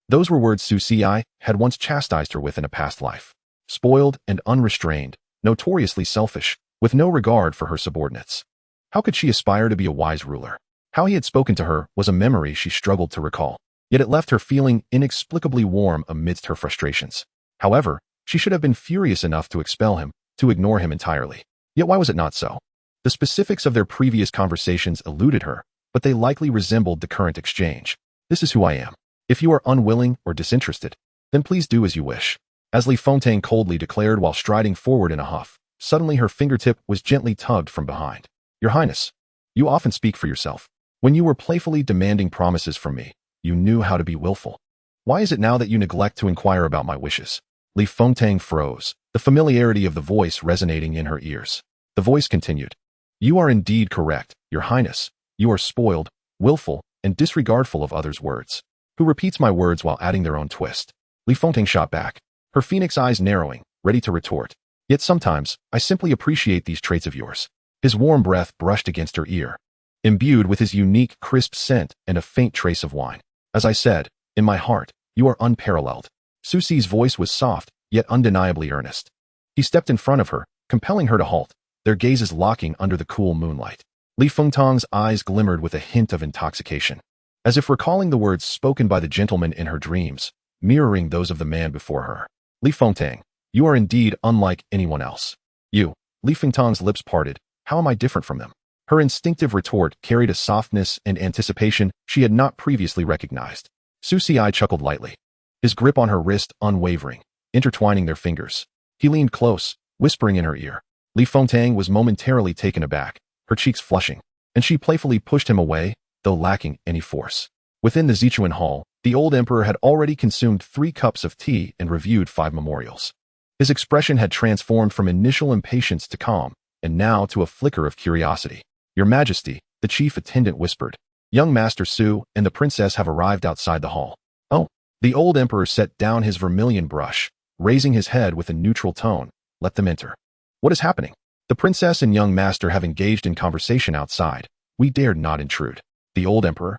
Those were words Su Xi had once chastised her with in a past life. Spoiled and unrestrained, notoriously selfish, with no regard for her subordinates. How could she aspire to be a wise ruler? How he had spoken to her was a memory she struggled to recall, yet it left her feeling inexplicably warm amidst her frustrations. However, she should have been furious enough to expel him, to ignore him entirely. Yet why was it not so? The specifics of their previous conversations eluded her, but they likely resembled the current exchange. This is who I am. If you are unwilling or disinterested, then please do as you wish. As Li Fengtang coldly declared while striding forward in a huff, suddenly her fingertip was gently tugged from behind. Your Highness, you often speak for yourself. When you were playfully demanding promises from me, you knew how to be willful. Why is it now that you neglect to inquire about my wishes? Li Fengtang froze, the familiarity of the voice resonating in her ears. The voice continued. You are indeed correct, Your Highness. You are spoiled, willful, and disregardful of others' words. Who repeats my words while adding their own twist? Li Fengtang shot back, her phoenix eyes narrowing, ready to retort. Yet sometimes, I simply appreciate these traits of yours. His warm breath brushed against her ear, imbued with his unique crisp scent and a faint trace of wine. As I said, in my heart, you are unparalleled. Su Xi's voice was soft, yet undeniably earnest. He stepped in front of her, compelling her to halt, their gazes locking under the cool moonlight. Li Fengtang's eyes glimmered with a hint of intoxication, as if recalling the words spoken by the gentleman in her dreams, mirroring those of the man before her. Li Fengtang, you are indeed unlike anyone else. You. Li Fengtang's lips parted. How am I different from them? Her instinctive retort carried a softness and anticipation she had not previously recognized. Su Xi chuckled lightly, his grip on her wrist unwavering, intertwining their fingers. He leaned close, whispering in her ear. Li Fengtang was momentarily taken aback, her cheeks flushing, and she playfully pushed him away, though lacking any force. Within the Zichuan hall, the old emperor had already consumed 3 cups of tea and reviewed 5 memorials. His expression had transformed from initial impatience to calm, and now to a flicker of curiosity. Your Majesty, the chief attendant whispered. Young Master Su and the princess have arrived outside the hall. Oh, the old emperor set down his vermilion brush, raising his head with a neutral tone. Let them enter. What is happening? The princess and young master have engaged in conversation outside. We dared not intrude. The old emperor.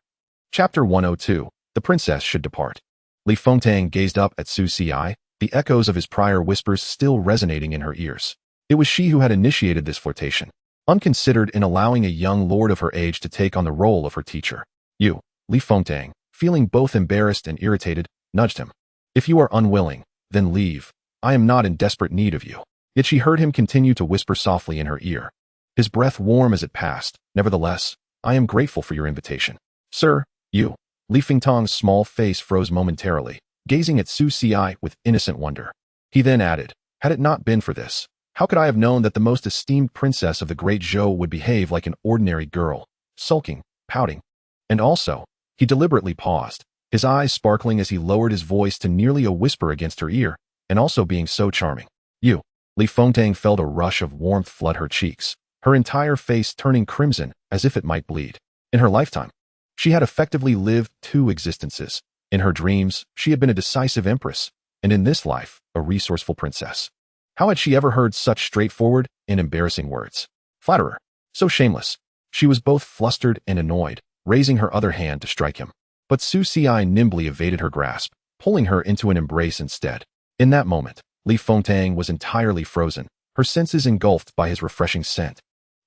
Chapter 102. The princess should depart. Li Fengtang gazed up at Su Xi, the echoes of his prior whispers still resonating in her ears. It was she who had initiated this flirtation, unconsidered in allowing a young lord of her age to take on the role of her teacher. You, Li Fengtang, feeling both embarrassed and irritated, nudged him. If you are unwilling, then leave. I am not in desperate need of you. Yet she heard him continue to whisper softly in her ear, his breath warm as it passed. Nevertheless, I am grateful for your invitation. Sir, you. Li Fengtang's small face froze momentarily, gazing at Su Xi with innocent wonder. He then added, had it not been for this, how could I have known that the most esteemed princess of the great Zhou would behave like an ordinary girl, sulking, pouting? And also, he deliberately paused, his eyes sparkling as he lowered his voice to nearly a whisper against her ear, and also being so charming. You. Li Fengtang felt a rush of warmth flood her cheeks, her entire face turning crimson as if it might bleed. In her lifetime, she had effectively lived 2 existences. In her dreams, she had been a decisive empress, and in this life, a resourceful princess. How had she ever heard such straightforward and embarrassing words? Flatterer. So shameless. She was both flustered and annoyed, raising her other hand to strike him. But Su Xi nimbly evaded her grasp, pulling her into an embrace instead. In that moment, Li Fengtang was entirely frozen, her senses engulfed by his refreshing scent,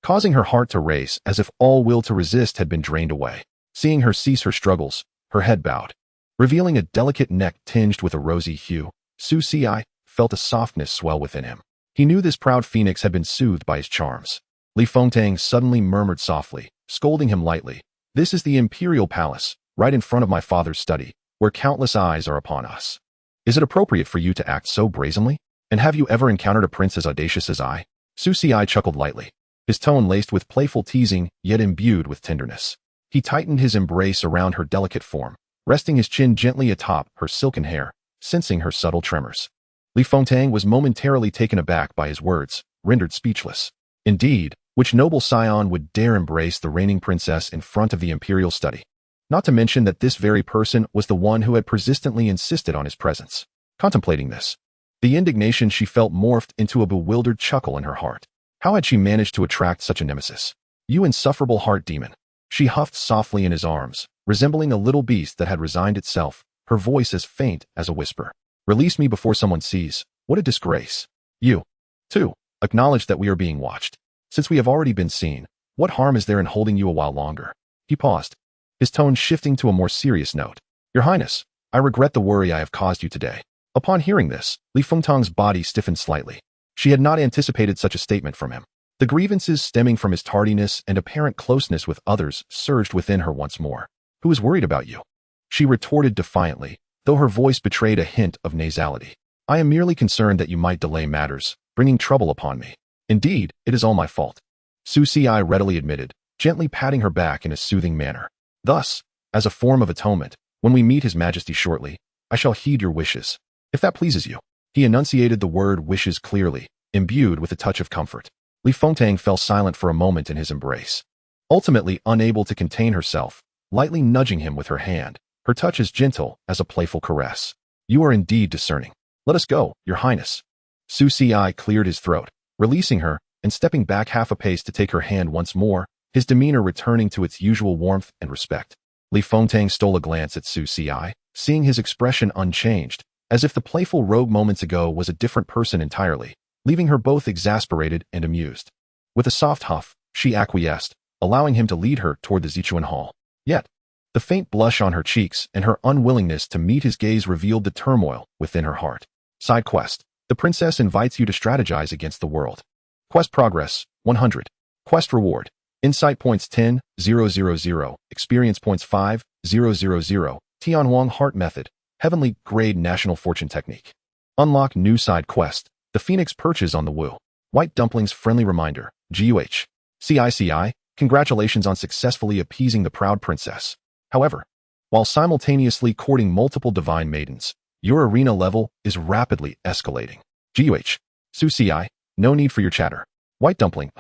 causing her heart to race as if all will to resist had been drained away. Seeing her cease her struggles, her head bowed, revealing a delicate neck tinged with a rosy hue, Su Xi felt a softness swell within him. He knew this proud phoenix had been soothed by his charms. Li Fengtang suddenly murmured softly, scolding him lightly. This is the imperial palace, right in front of my father's study, where countless eyes are upon us. Is it appropriate for you to act so brazenly? And have you ever encountered a prince as audacious as I? Su Xi chuckled lightly, his tone laced with playful teasing, yet imbued with tenderness. He tightened his embrace around her delicate form, resting his chin gently atop her silken hair, sensing her subtle tremors. Li Fengtang was momentarily taken aback by his words, rendered speechless. Indeed, which noble scion would dare embrace the reigning princess in front of the imperial study? Not to mention that this very person was the one who had persistently insisted on his presence. Contemplating this, the indignation she felt morphed into a bewildered chuckle in her heart. How had she managed to attract such a nemesis? You insufferable heart demon. She huffed softly in his arms, resembling a little beast that had resigned itself, her voice as faint as a whisper. Release me before someone sees. What a disgrace. You, too, acknowledge that we are being watched. Since we have already been seen, what harm is there in holding you a while longer? He paused, his tone shifting to a more serious note. Your Highness, I regret the worry I have caused you today. Upon hearing this, Li Fengtang's body stiffened slightly. She had not anticipated such a statement from him. The grievances stemming from his tardiness and apparent closeness with others surged within her once more. Who is worried about you? She retorted defiantly, though her voice betrayed a hint of nasality. I am merely concerned that you might delay matters, bringing trouble upon me. Indeed, it is all my fault. Su Xi readily admitted, gently patting her back in a soothing manner. Thus, as a form of atonement, when we meet His Majesty shortly, I shall heed your wishes. If that pleases you. He enunciated the word wishes clearly, imbued with a touch of comfort. Li Fengtang fell silent for a moment in his embrace. Ultimately unable to contain herself, lightly nudging him with her hand, her touch as gentle as a playful caress. You are indeed discerning. Let us go, Your Highness. Su Xi cleared his throat, releasing her, and stepping back half a pace to take her hand once more, his demeanor returning to its usual warmth and respect. Li Fengtang stole a glance at Su Xi, seeing his expression unchanged, as if the playful rogue moments ago was a different person entirely, leaving her both exasperated and amused. With a soft huff, she acquiesced, allowing him to lead her toward the Zichuan Hall. Yet, the faint blush on her cheeks and her unwillingness to meet his gaze revealed the turmoil within her heart. Side quest. The princess invites you to strategize against the world. Quest progress, 100. Quest reward. Insight points 10,000. Experience points 5,000. Tianhuang Heart Method. Heavenly Grade National Fortune Technique. Unlock new side quest. The Phoenix perches on the Wu. White Dumplings Friendly Reminder. GUH. CICI, congratulations on successfully appeasing the proud princess. However, while simultaneously courting multiple divine maidens, your arena level is rapidly escalating. GUH. Su Xi, no need for your chatter. White Dumpling,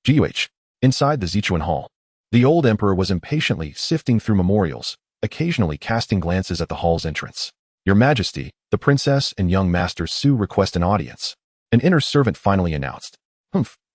GUH. Inside the Zichuan Hall. The old emperor was impatiently sifting through memorials, occasionally casting glances at the hall's entrance. Your Majesty, the princess and young master Su request an audience. An inner servant finally announced.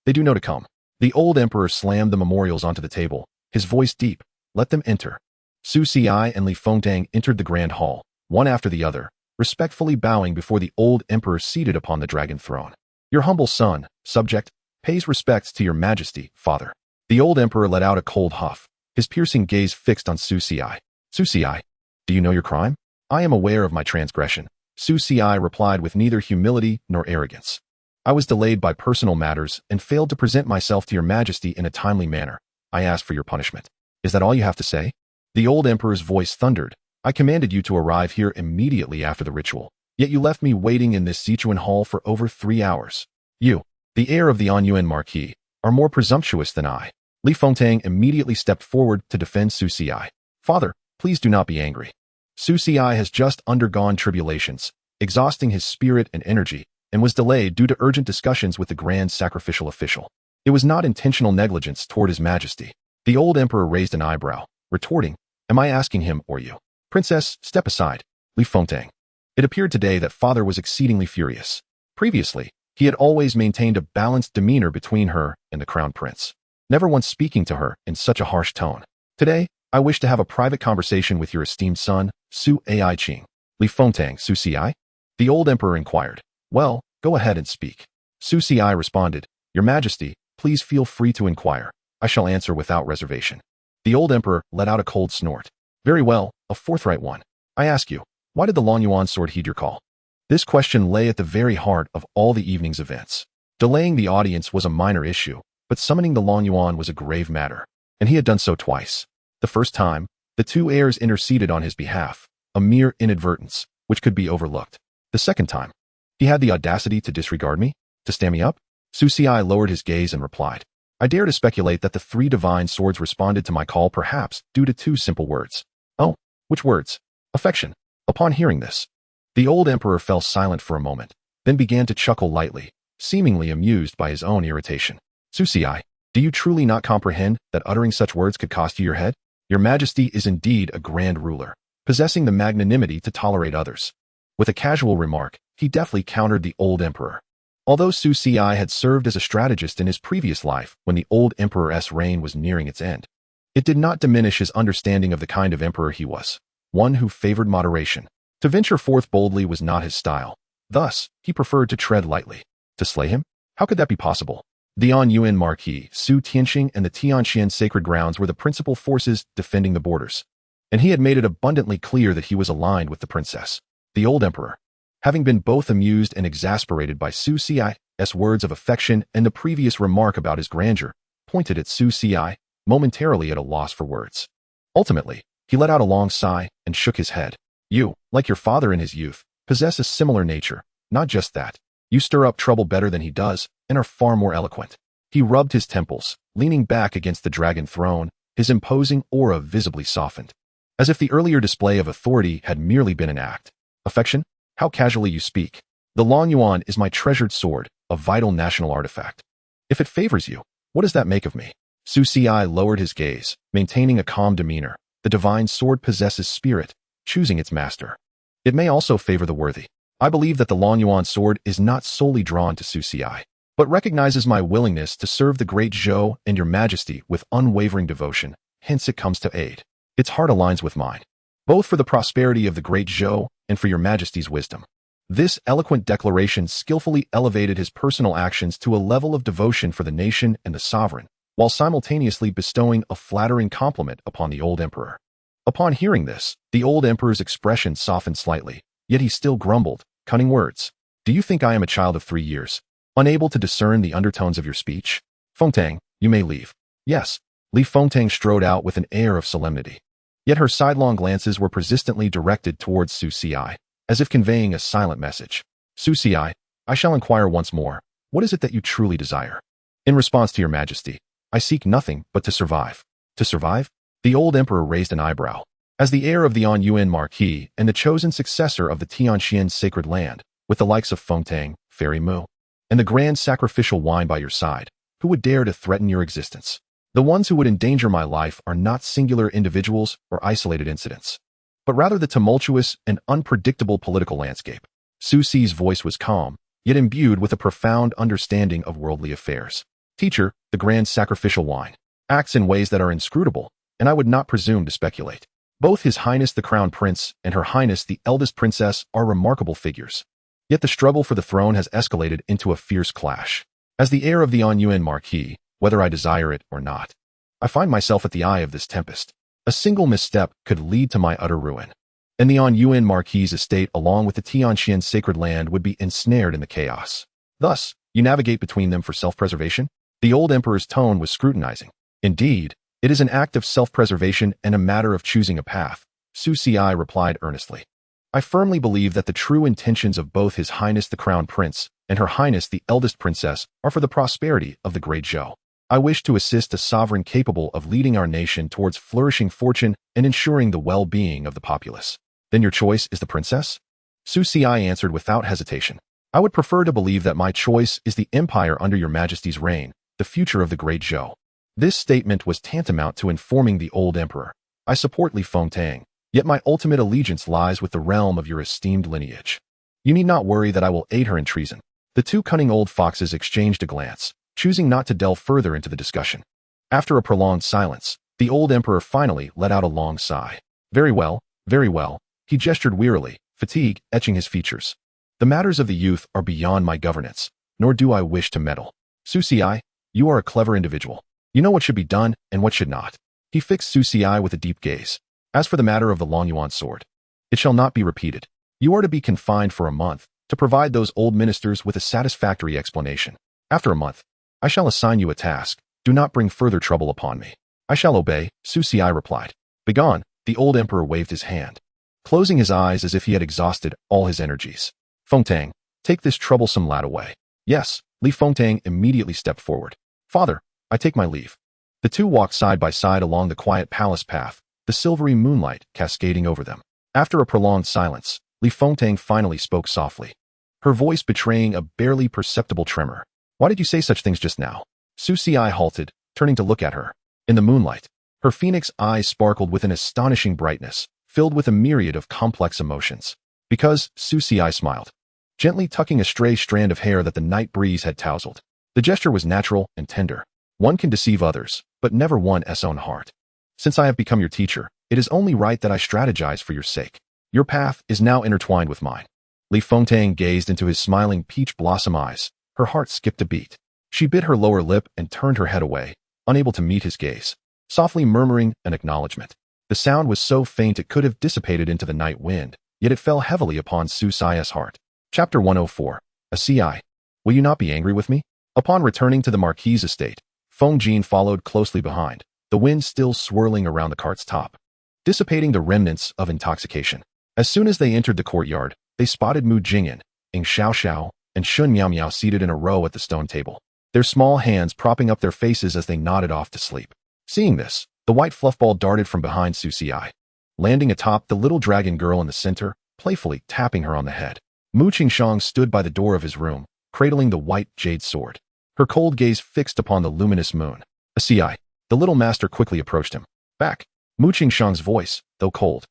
They do know to come. The old emperor slammed the memorials onto the table, his voice deep. Let them enter. Su Xi and Li Fengtang entered the grand hall, one after the other, respectfully bowing before the old emperor seated upon the dragon throne. Your humble son, subject, pays respects to your Majesty, father. The old emperor let out a cold huff, his piercing gaze fixed on Su Xi. Su Xi, do you know your crime? I am aware of my transgression. Su Xi replied with neither humility nor arrogance. I was delayed by personal matters and failed to present myself to your Majesty in a timely manner. I ask for your punishment. Is that all you have to say? The old emperor's voice thundered. I commanded you to arrive here immediately after the ritual, yet you left me waiting in this Zichuan Hall for over 3 hours. You, the heir of the Anyuan Marquis, are more presumptuous than I. Li Fengtang immediately stepped forward to defend Su Xi. Father, please do not be angry. Su Xi has just undergone tribulations, exhausting his spirit and energy, and was delayed due to urgent discussions with the grand sacrificial official. It was not intentional negligence toward His Majesty. The old emperor raised an eyebrow, retorting, "Am I asking him or you?" "Princess, step aside, Li Fengtang." It appeared today that father was exceedingly furious. Previously, he had always maintained a balanced demeanor between her and the crown prince, never once speaking to her in such a harsh tone. "Today, I wish to have a private conversation with your esteemed son, Su Ai Qing." "Li Fengtang, Su Xi?" The old emperor inquired. "Well, go ahead and speak." Su Xi responded, "Your Majesty, please feel free to inquire. I shall answer without reservation." The old emperor let out a cold snort. "Very well, a forthright one. I ask you, why did the Long Yuan sword heed your call?" This question lay at the very heart of all the evening's events. Delaying the audience was a minor issue, but summoning the Long Yuan was a grave matter, and he had done so twice. The first time, the two heirs interceded on his behalf, a mere inadvertence, which could be overlooked. The second time, he had the audacity to disregard me, to stand me up. Su Xi lowered his gaze and replied, "I dare to speculate that the three divine swords responded to my call perhaps due to two simple words." "Oh, which words?" "Affection." Upon hearing this, the old emperor fell silent for a moment, then began to chuckle lightly, seemingly amused by his own irritation. "Su Xi, do you truly not comprehend that uttering such words could cost you your head? Your Majesty is indeed a grand ruler, possessing the magnanimity to tolerate others." With a casual remark, he deftly countered the old emperor. Although Su Xi had served as a strategist in his previous life when the old emperor's reign was nearing its end, it did not diminish his understanding of the kind of emperor he was, one who favored moderation. To venture forth boldly was not his style. Thus, he preferred to tread lightly. To slay him? How could that be possible? The On Yuan Marquis, Su Tianxing, and the Tianxian sacred grounds were the principal forces defending the borders, and he had made it abundantly clear that he was aligned with the princess. The old emperor, having been both amused and exasperated by Su Xi's words of affection and the previous remark about his grandeur, pointed at Su Xi, momentarily at a loss for words. Ultimately, he let out a long sigh and shook his head. "You, like your father in his youth, possess a similar nature. Not just that. You stir up trouble better than he does and are far more eloquent." He rubbed his temples, leaning back against the dragon throne, his imposing aura visibly softened, as if the earlier display of authority had merely been an act. "Affection? How casually you speak. The Long Yuan is my treasured sword, a vital national artifact. If it favors you, what does that make of me?" Su Xi lowered his gaze, maintaining a calm demeanor. "The divine sword possesses spirit, choosing its master. It may also favor the worthy. I believe that the Long Yuan sword is not solely drawn to Su Xi, but recognizes my willingness to serve the great Zhou and your Majesty with unwavering devotion, hence it comes to aid. Its heart aligns with mine, both for the prosperity of the great Zhou and for your Majesty's wisdom." This eloquent declaration skillfully elevated his personal actions to a level of devotion for the nation and the sovereign, while simultaneously bestowing a flattering compliment upon the old emperor. Upon hearing this, the old emperor's expression softened slightly, yet he still grumbled, "Cunning words. Do you think I am a child of 3 years, unable to discern the undertones of your speech? Fengtang, you may leave." "Yes." Li Fengtang strode out with an air of solemnity. Yet her sidelong glances were persistently directed towards Su Xi, as if conveying a silent message. "Su Xi, I shall inquire once more. What is it that you truly desire?" "In response to your Majesty, I seek nothing but to survive." "To survive?" The old emperor raised an eyebrow. As the heir of the On Yuan Marquis and the chosen successor of the Tianxian sacred land, with the likes of Fengtang, Fairy Mu, and the grand sacrificial wine by your side, who would dare to threaten your existence? The ones who would endanger my life are not singular individuals or isolated incidents, but rather the tumultuous and unpredictable political landscape. Su Xi's voice was calm, yet imbued with a profound understanding of worldly affairs. "Teacher, the grand sacrificial wine acts in ways that are inscrutable, and I would not presume to speculate. Both His Highness the Crown Prince and Her Highness the eldest princess are remarkable figures. Yet the struggle for the throne has escalated into a fierce clash. As the heir of the On Yuan Marquis, whether I desire it or not, I find myself at the eye of this tempest. A single misstep could lead to my utter ruin, and the On Yuan Marquis' estate along with the Tianxian sacred land would be ensnared in the chaos. Thus, you navigate between them for self-preservation?" The old emperor's tone was scrutinizing. "Indeed, it is an act of self-preservation and a matter of choosing a path," Su Xi replied earnestly. "I firmly believe that the true intentions of both His Highness the Crown Prince and Her Highness the eldest princess are for the prosperity of the great Zhou. I wish to assist a sovereign capable of leading our nation towards flourishing fortune and ensuring the well-being of the populace." Then your choice is the princess? Su Xi answered without hesitation. I would prefer to believe that my choice is the empire under your majesty's reign, the future of the great Zhou. This statement was tantamount to informing the old emperor. I support Li Fengtang, yet my ultimate allegiance lies with the realm of your esteemed lineage. You need not worry that I will aid her in treason. The two cunning old foxes exchanged a glance, choosing not to delve further into the discussion. After a prolonged silence, the old emperor finally let out a long sigh. Very well, very well. He gestured wearily, fatigue etching his features. The matters of the youth are beyond my governance, nor do I wish to meddle. Su Xi, you are a clever individual. You know what should be done and what should not. He fixed Su Xi with a deep gaze. As for the matter of the Long Yuan sword, it shall not be repeated. You are to be confined for a month, to provide those old ministers with a satisfactory explanation. After a month, I shall assign you a task. Do not bring further trouble upon me. I shall obey, Su Xi replied. Begone, the old emperor waved his hand, closing his eyes as if he had exhausted all his energies. Fengtang, take this troublesome lad away. Yes, Li Fengtang immediately stepped forward. Father, I take my leave. The two walked side by side along the quiet palace path, the silvery moonlight cascading over them. After a prolonged silence, Li Fengtang finally spoke softly, her voice betraying a barely perceptible tremor. Why did you say such things just now? Su Xi halted, turning to look at her. In the moonlight, her phoenix eyes sparkled with an astonishing brightness, filled with a myriad of complex emotions. Because, Su Xi smiled, gently tucking a stray strand of hair that the night breeze had tousled. The gesture was natural and tender. One can deceive others, but never one's own heart. Since I have become your teacher, it is only right that I strategize for your sake. Your path is now intertwined with mine. Li Fengtang gazed into his smiling peach blossom eyes. Her heart skipped a beat. She bit her lower lip and turned her head away, unable to meet his gaze, softly murmuring an acknowledgement. The sound was so faint it could have dissipated into the night wind, yet it fell heavily upon Su Xi's heart. Chapter 104. A Ci. Will you not be angry with me? Upon returning to the Marquis's estate, Feng Jin followed closely behind, the wind still swirling around the cart's top, dissipating the remnants of intoxication. As soon as they entered the courtyard, they spotted Mu Jingyan, Ying Xiaoxiao, and Shun Miao seated in a row at the stone table, their small hands propping up their faces as they nodded off to sleep. Seeing this, the white fluffball darted from behind Su Xi, landing atop the little dragon girl in the center, playfully tapping her on the head. Mu Qingshang stood by the door of his room, cradling the white jade sword, her cold gaze fixed upon the luminous moon. A Ci. The little master quickly approached him. Back. Mu Qingshang's voice, though cold,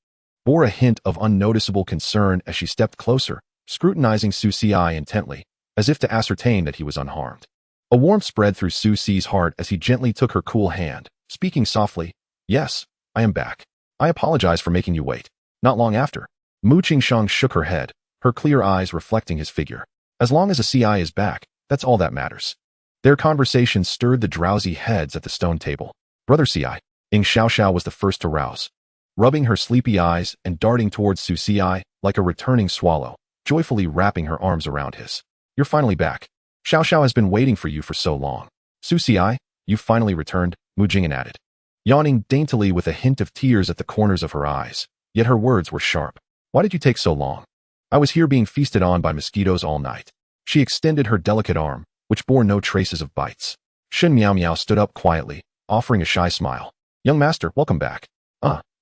bore a hint of unnoticeable concern as she stepped closer, scrutinizing Su Xi intently, as if to ascertain that he was unharmed. A warmth spread through Su Xi's heart as he gently took her cool hand, speaking softly. Yes, I am back. I apologize for making you wait. Not long after, Mu Qingshang shook her head, her clear eyes reflecting his figure. As long as a Ci is back, that's all that matters. Their conversation stirred the drowsy heads at the stone table. Brother Ci. Ying Xiaoxiao was the first to rouse, rubbing her sleepy eyes and darting towards Su Xi like a returning swallow, joyfully wrapping her arms around his. You're finally back. Xiaoxiao has been waiting for you for so long. Su Xi, you finally returned, Mu Jingyan added, yawning daintily with a hint of tears at the corners of her eyes, yet her words were sharp. Why did you take so long? I was here being feasted on by mosquitoes all night. She extended her delicate arm, which bore no traces of bites. Shun Miao stood up quietly, offering a shy smile. Young master, welcome back.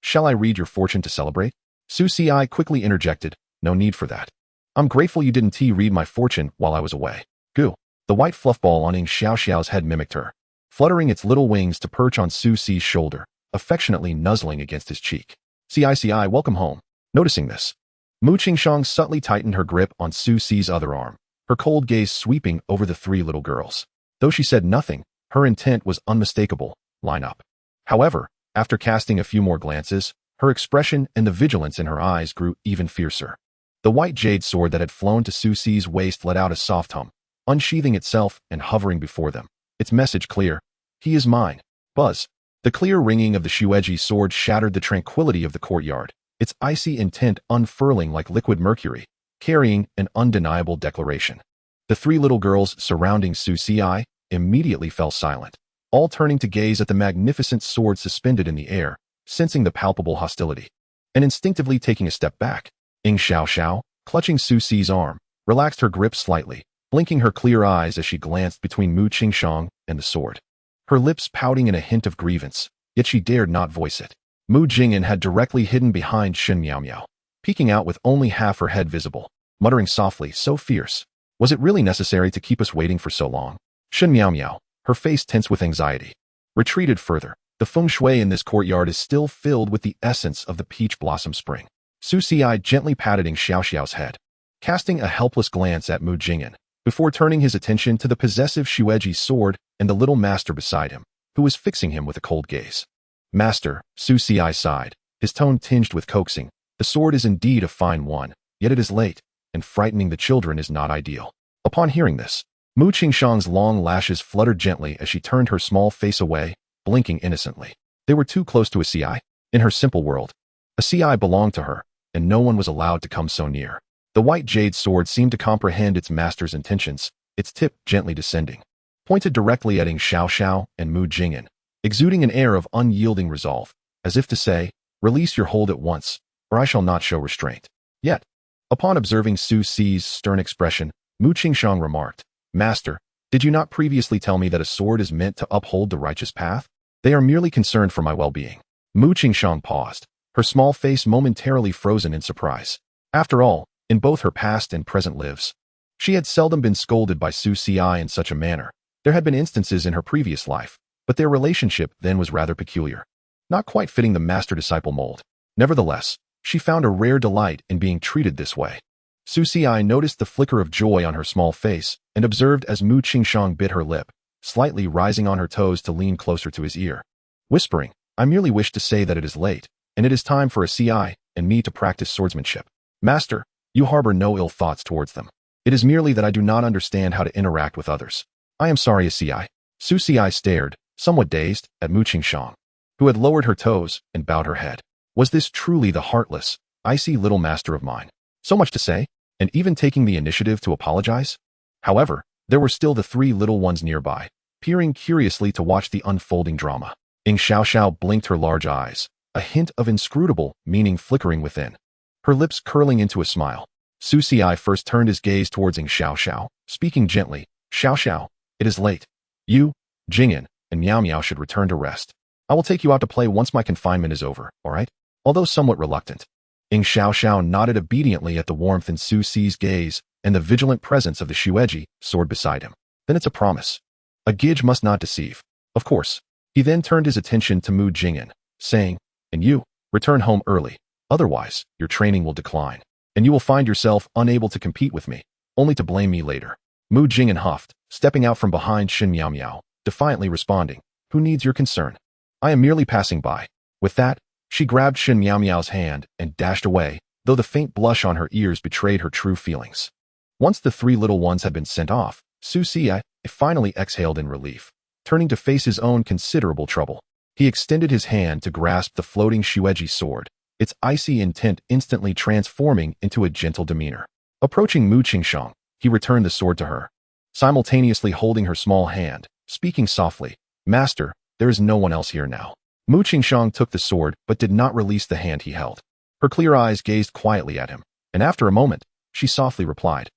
Shall I read your fortune to celebrate? Su Xi quickly interjected. No need for that. I'm grateful you didn't read my fortune while I was away. Goo. The white fluffball on Ying Xiaoxiao's head mimicked her, fluttering its little wings to perch on Su Xi's shoulder, affectionately nuzzling against his cheek. Ci, welcome home. Noticing this, Mu Qingshang subtly tightened her grip on Su Xi's other arm, her cold gaze sweeping over the three little girls. Though she said nothing, her intent was unmistakable. Line up. However, after casting a few more glances, her expression and the vigilance in her eyes grew even fiercer. The white jade sword that had flown to Su Xi's waist let out a soft hum, unsheathing itself and hovering before them. Its message clear. He is mine. Buzz. The clear ringing of the Shueji sword shattered the tranquility of the courtyard, its icy intent unfurling like liquid mercury, carrying an undeniable declaration. The three little girls surrounding Su Xi immediately fell silent, all turning to gaze at the magnificent sword suspended in the air, sensing the palpable hostility, and instinctively taking a step back. Ying Xiaoxiao, clutching Su Xi's arm, relaxed her grip slightly, blinking her clear eyes as she glanced between Mu Qingshang and the sword, her lips pouting in a hint of grievance, yet she dared not voice it. Mu Jingyan had directly hidden behind Shun Miao. peeking out with only half her head visible, muttering softly, so fierce. Was it really necessary to keep us waiting for so long? Shen Miao Miao, her face tense with anxiety, retreated further. The feng shui in this courtyard is still filled with the essence of the peach blossom spring. Su Xi gently patting Xiaoxiao's head, casting a helpless glance at Mu Jingyan, before turning his attention to the possessive Xueji sword and the little master beside him, who was fixing him with a cold gaze. Master, Su Xi sighed, his tone tinged with coaxing. The sword is indeed a fine one, yet it is late, and frightening the children is not ideal. Upon hearing this, Mu Qingshang's long lashes fluttered gently as she turned her small face away, blinking innocently. They were too close to a CI. In her simple world, a CI belonged to her, and no one was allowed to come so near. The white jade sword seemed to comprehend its master's intentions, its tip gently descending, pointed directly at Xiaoxiao and Mu Jingyan, exuding an air of unyielding resolve, as if to say, release your hold at once, or I shall not show restraint. Yet, upon observing Su Xi's stern expression, Mu Qingshang remarked, Master, did you not previously tell me that a sword is meant to uphold the righteous path? They are merely concerned for my well-being. Mu Qingshang paused, her small face momentarily frozen in surprise. After all, in both her past and present lives, she had seldom been scolded by Su Xi in such a manner. There had been instances in her previous life, but their relationship then was rather peculiar, not quite fitting the master-disciple mold. Nevertheless, she found a rare delight in being treated this way. Su Xi noticed the flicker of joy on her small face and observed as Mu Qingshang bit her lip, slightly rising on her toes to lean closer to his ear, whispering, I merely wish to say that it is late, and it is time for a CI and me to practice swordsmanship. Master, you harbor no ill thoughts towards them. It is merely that I do not understand how to interact with others. I am sorry, a CI. Su Xi stared, somewhat dazed, at Mu Qingshang, who had lowered her toes and bowed her head. Was this truly the heartless, icy little master of mine? So much to say, and even taking the initiative to apologize? However, there were still the three little ones nearby, peering curiously to watch the unfolding drama. Xiaoxiao blinked her large eyes, a hint of inscrutable meaning flickering within, her lips curling into a smile. Su Xi first turned his gaze towards Xiaoxiao, speaking gently, Xiaoxiao, it is late. You, Jingyan, and Miao Miao should return to rest. I will take you out to play once my confinement is over, all right? Although somewhat reluctant. Xiaoxiao nodded obediently at the warmth in Su Xi's gaze and the vigilant presence of the Xueji sword beside him. Then it's a promise. A gidge must not deceive. Of course. He then turned his attention to Mu Jingyan, saying, and you, return home early. Otherwise, your training will decline, and you will find yourself unable to compete with me, only to blame me later. Mu Jingyan huffed, stepping out from behind Shen Miao Miao, defiantly responding, who needs your concern? I am merely passing by. With that, she grabbed Shen Miao Miao's hand and dashed away, though the faint blush on her ears betrayed her true feelings. Once the three little ones had been sent off, Su Xi finally exhaled in relief, turning to face his own considerable trouble. He extended his hand to grasp the floating Xueji sword, its icy intent instantly transforming into a gentle demeanor. Approaching Mu Qingshang, he returned the sword to her, simultaneously holding her small hand, speaking softly, Master, there is no one else here now. Mu Qingshang took the sword but did not release the hand he held. Her clear eyes gazed quietly at him, and after a moment, she softly replied,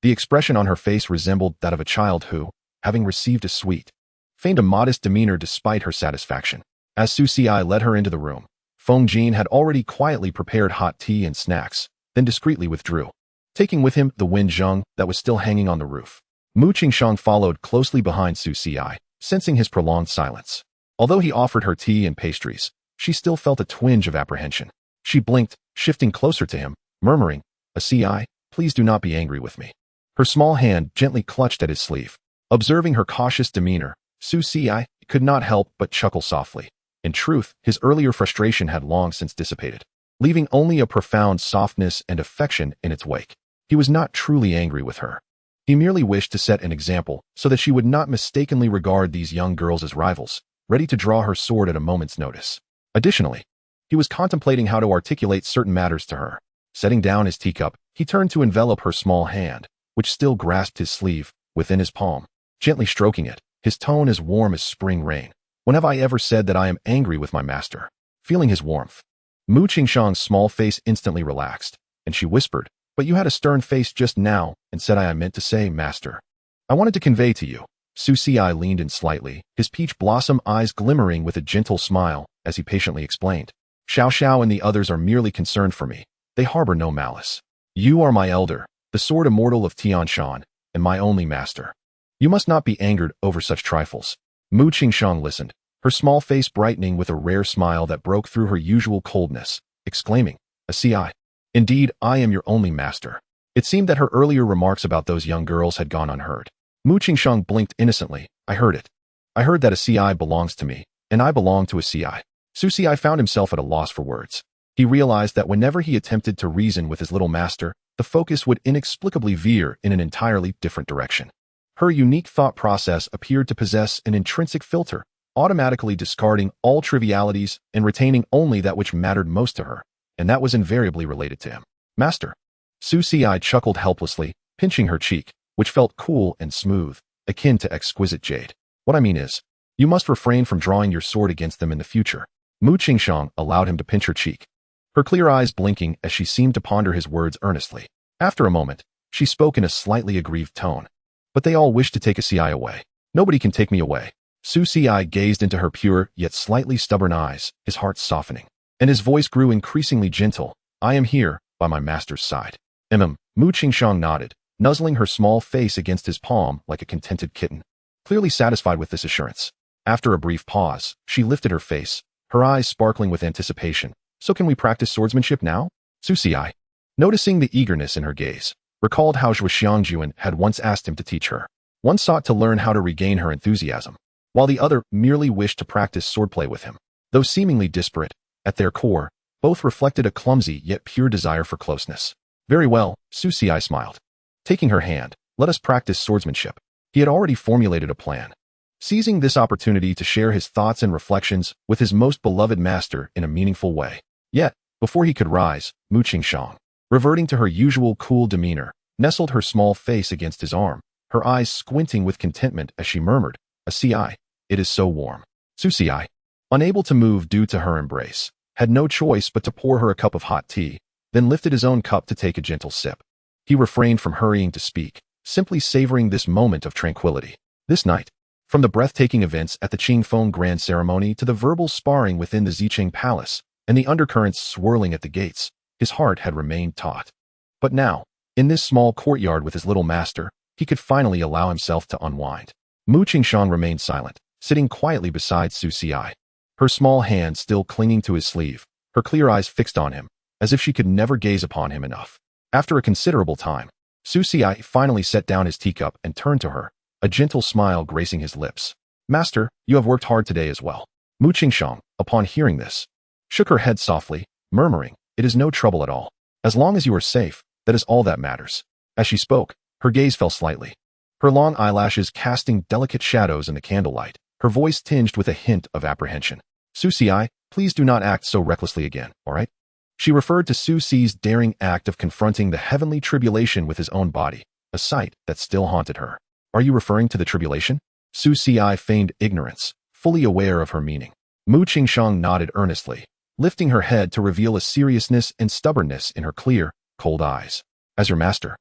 The expression on her face resembled that of a child who, having received a sweet, feigned a modest demeanor despite her satisfaction. As Su Xi led her into the room, Feng Jin had already quietly prepared hot tea and snacks, then discreetly withdrew, taking with him the wind zheng that was still hanging on the roof. Mu Qingshang followed closely behind Su Xi, sensing his prolonged silence. Although he offered her tea and pastries, she still felt a twinge of apprehension. She blinked, shifting closer to him, murmuring, a CI, please do not be angry with me. Her small hand gently clutched at his sleeve. Observing her cautious demeanor, Su Xi could not help but chuckle softly. In truth, his earlier frustration had long since dissipated, leaving only a profound softness and affection in its wake. He was not truly angry with her. He merely wished to set an example so that she would not mistakenly regard these young girls as rivals, ready to draw her sword at a moment's notice. Additionally, he was contemplating how to articulate certain matters to her. Setting down his teacup, he turned to envelop her small hand, which still grasped his sleeve, within his palm, gently stroking it, his tone as warm as spring rain. When have I ever said that I am angry with my master? Feeling his warmth, Mu Qingshang's small face instantly relaxed, and she whispered, but you had a stern face just now and said I meant to say, Master. I wanted to convey to you. Su Xi leaned in slightly, his peach blossom eyes glimmering with a gentle smile as he patiently explained. Xiaoxiao and the others are merely concerned for me. They harbor no malice. You are my elder, the sword immortal of Tianshan, and my only master. You must not be angered over such trifles. Mu Qingshang listened, her small face brightening with a rare smile that broke through her usual coldness, exclaiming, "Ci. Indeed, I am your only master." It seemed that her earlier remarks about those young girls had gone unheard. Mu Qingshang blinked innocently. I heard it. I heard that a Ci belongs to me, and I belong to a Ci. Su Ci found himself at a loss for words. He realized that whenever he attempted to reason with his little master, the focus would inexplicably veer in an entirely different direction. Her unique thought process appeared to possess an intrinsic filter, automatically discarding all trivialities and retaining only that which mattered most to her, and that was invariably related to him. Master. Su Ci chuckled helplessly, pinching her cheek, which felt cool and smooth, akin to exquisite jade. What I mean is, you must refrain from drawing your sword against them in the future. Mu Qingshang allowed him to pinch her cheek, her clear eyes blinking as she seemed to ponder his words earnestly. After a moment, she spoke in a slightly aggrieved tone. But they all wish to take a Ci away. Nobody can take me away. Su Ci gazed into her pure yet slightly stubborn eyes, his heart softening. And his voice grew increasingly gentle. I am here, by my master's side. Mu Qingshang nodded, nuzzling her small face against his palm like a contented kitten, clearly satisfied with this assurance. After a brief pause, she lifted her face, her eyes sparkling with anticipation. So can we practice swordsmanship now? Su Ci, noticing the eagerness in her gaze, recalled how Zhuo Xiangjuan had once asked him to teach her. One sought to learn how to regain her enthusiasm, while the other merely wished to practice swordplay with him. Though seemingly disparate, at their core, both reflected a clumsy yet pure desire for closeness. Very well, Su Ci smiled. Taking her hand, let us practice swordsmanship. He had already formulated a plan, seizing this opportunity to share his thoughts and reflections with his most beloved master in a meaningful way. Yet, before he could rise, Mu Qingshang, reverting to her usual cool demeanor, nestled her small face against his arm, her eyes squinting with contentment as she murmured, a Ci, it is so warm. Su Ci, unable to move due to her embrace, had no choice but to pour her a cup of hot tea, then lifted his own cup to take a gentle sip. He refrained from hurrying to speak, simply savoring this moment of tranquility. This night, from the breathtaking events at the Qingfeng Grand Ceremony to the verbal sparring within the Zicheng Palace, and the undercurrents swirling at the gates, his heart had remained taut. But now, in this small courtyard with his little master, he could finally allow himself to unwind. Mu Qingshang remained silent, sitting quietly beside Su Ci, her small hand still clinging to his sleeve, her clear eyes fixed on him, as if she could never gaze upon him enough. After a considerable time, Su Ci finally set down his teacup and turned to her, a gentle smile gracing his lips. Master, you have worked hard today as well. Mu Qingshang, upon hearing this, shook her head softly, murmuring, it is no trouble at all. As long as you are safe, that is all that matters. As she spoke, her gaze fell slightly, her long eyelashes casting delicate shadows in the candlelight, her voice tinged with a hint of apprehension. Su Ci, please do not act so recklessly again, all right? She referred to Su Ci's daring act of confronting the heavenly tribulation with his own body, a sight that still haunted her. Are you referring to the tribulation? Su Ci feigned ignorance, fully aware of her meaning. Mu Qingshang nodded earnestly, lifting her head to reveal a seriousness and stubbornness in her clear, cold eyes. As your master,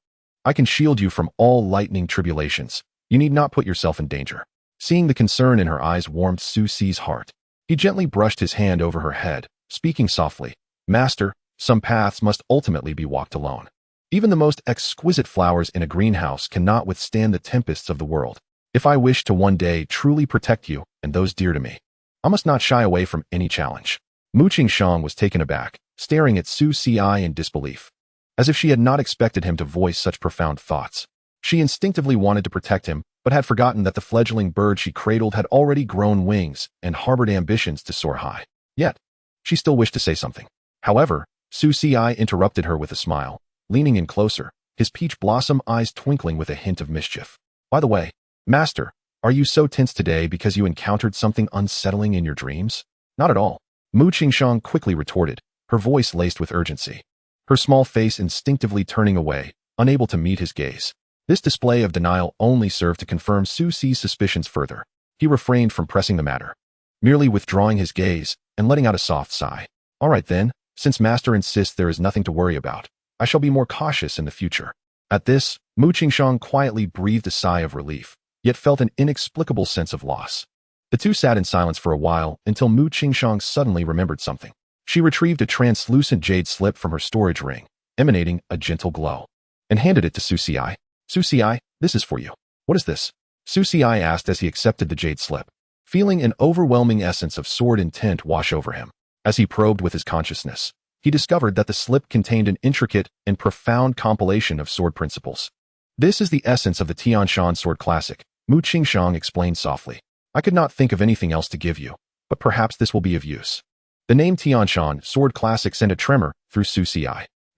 I can shield you from all lightning tribulations. You need not put yourself in danger. Seeing the concern in her eyes warmed Su Ci's heart. He gently brushed his hand over her head, speaking softly. Master, some paths must ultimately be walked alone. Even the most exquisite flowers in a greenhouse cannot withstand the tempests of the world. If I wish to one day truly protect you and those dear to me, I must not shy away from any challenge. Mu Qingshang was taken aback, staring at Su Ci in disbelief, as if she had not expected him to voice such profound thoughts. She instinctively wanted to protect him, but had forgotten that the fledgling bird she cradled had already grown wings and harbored ambitions to soar high. Yet, she still wished to say something. However, Su Ci interrupted her with a smile, leaning in closer, his peach blossom eyes twinkling with a hint of mischief. By the way, Master, are you so tense today because you encountered something unsettling in your dreams? Not at all. Mu Qingshang quickly retorted, her voice laced with urgency, her small face instinctively turning away, unable to meet his gaze. This display of denial only served to confirm Su Ci's suspicions further. He refrained from pressing the matter, merely withdrawing his gaze and letting out a soft sigh. All right then, since Master insists there is nothing to worry about, I shall be more cautious in the future. At this, Mu Qingshang quietly breathed a sigh of relief, yet felt an inexplicable sense of loss. The two sat in silence for a while until Mu Qingshang suddenly remembered something. She retrieved a translucent jade slip from her storage ring, emanating a gentle glow, and handed it to Susi. Susi, this is for you. What is this? Susi asked as he accepted the jade slip, feeling an overwhelming essence of sword intent wash over him. As he probed with his consciousness, he discovered that the slip contained an intricate and profound compilation of sword principles. This is the essence of the Tianshan sword classic, Mu Qingshang explained softly. I could not think of anything else to give you, but perhaps this will be of use. The name Tianshan sword classic sent a tremor through Susi.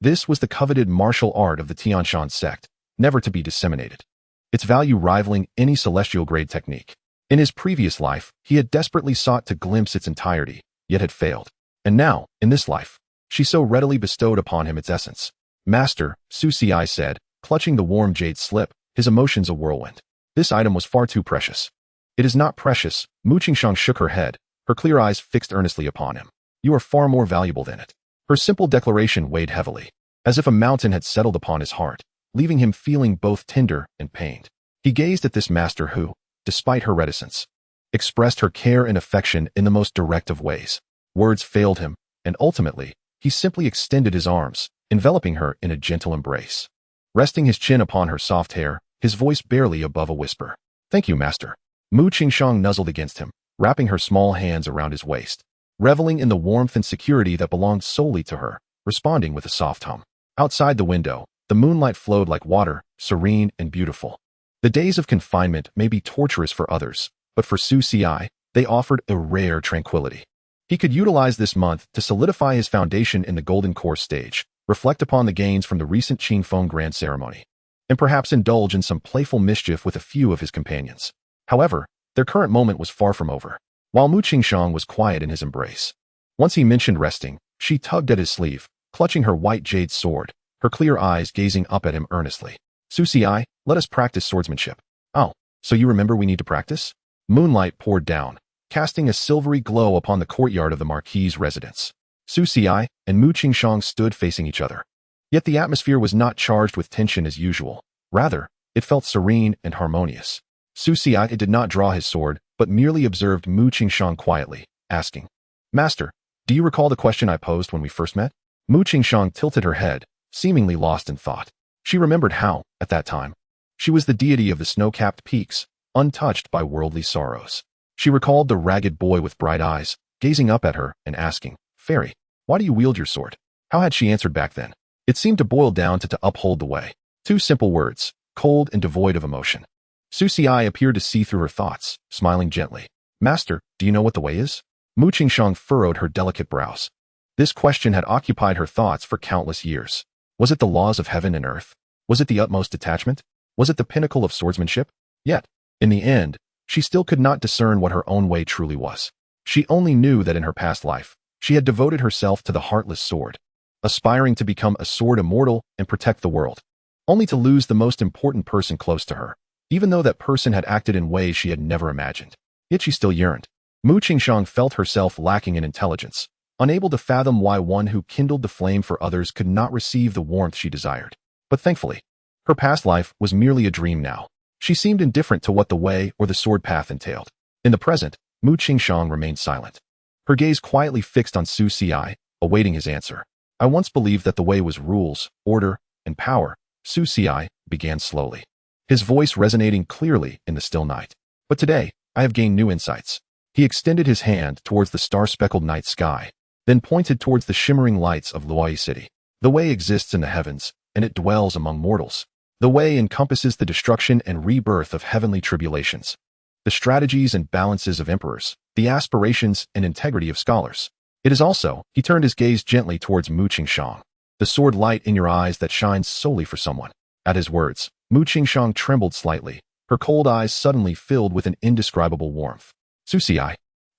This was the coveted martial art of the Tianshan sect, never to be disseminated, its value rivaling any celestial grade technique. In his previous life, he had desperately sought to glimpse its entirety, yet had failed. And now, in this life, she so readily bestowed upon him its essence. Master, Susi said, clutching the warm jade slip, his emotions a whirlwind. This item was far too precious. It is not precious, Mu Qingshang shook her head, her clear eyes fixed earnestly upon him. You are far more valuable than it. Her simple declaration weighed heavily, as if a mountain had settled upon his heart, leaving him feeling both tender and pained. He gazed at this master who, despite her reticence, expressed her care and affection in the most direct of ways. Words failed him, and ultimately, he simply extended his arms, enveloping her in a gentle embrace. Resting his chin upon her soft hair, his voice barely above a whisper. Thank you, master. Mu Qingshang nuzzled against him, wrapping her small hands around his waist, reveling in the warmth and security that belonged solely to her, responding with a soft hum. Outside the window, the moonlight flowed like water, serene and beautiful. The days of confinement may be torturous for others, but for Susi, they offered a rare tranquility. He could utilize this month to solidify his foundation in the Golden Core stage, reflect upon the gains from the recent Qingfeng Grand Ceremony, and perhaps indulge in some playful mischief with a few of his companions. However, their current moment was far from over, while Mu Qingshang was quiet in his embrace. Once he mentioned resting, she tugged at his sleeve, clutching her white jade sword, her clear eyes gazing up at him earnestly. Susi, let us practice swordsmanship. Oh, so you remember we need to practice? Moonlight poured down, casting a silvery glow upon the courtyard of the Marquis's residence. Susi and Mu Qingshang stood facing each other. Yet the atmosphere was not charged with tension as usual. Rather, it felt serene and harmonious. Susi did not draw his sword, but merely observed Mu Qingshang quietly, asking, Master, do you recall the question I posed when we first met? Mu Qingshang tilted her head, seemingly lost in thought. She remembered how, at that time, she was the deity of the snow-capped peaks, untouched by worldly sorrows. She recalled the ragged boy with bright eyes, gazing up at her and asking, Fairy, why do you wield your sword? How had she answered back then? It seemed to boil down to uphold the way. Two simple words, cold and devoid of emotion. Susi appeared to see through her thoughts, smiling gently. Master, do you know what the way is? Mu Qingshang furrowed her delicate brows. This question had occupied her thoughts for countless years. Was it the laws of heaven and earth? Was it the utmost detachment? Was it the pinnacle of swordsmanship? Yet, in the end, she still could not discern what her own way truly was. She only knew that in her past life, she had devoted herself to the heartless sword, aspiring to become a sword immortal and protect the world, only to lose the most important person close to her, even though that person had acted in ways she had never imagined. Yet she still yearned. Mu Qingshang felt herself lacking in intelligence, unable to fathom why one who kindled the flame for others could not receive the warmth she desired. But thankfully, her past life was merely a dream now. She seemed indifferent to what the way or the sword path entailed. In the present, Mu Qingshang remained silent, her gaze quietly fixed on Susi, awaiting his answer. I once believed that the way was rules, order, and power, Susi began slowly, his voice resonating clearly in the still night. But today, I have gained new insights. He extended his hand towards the star-speckled night sky, then pointed towards the shimmering lights of Luoyi City. The way exists in the heavens, and it dwells among mortals. The way encompasses the destruction and rebirth of heavenly tribulations, the strategies and balances of emperors, the aspirations and integrity of scholars. It is also, he turned his gaze gently towards Mu Qingshang, the sword light in your eyes that shines solely for someone. At his words, Mu Qingshang trembled slightly, her cold eyes suddenly filled with an indescribable warmth. Susi,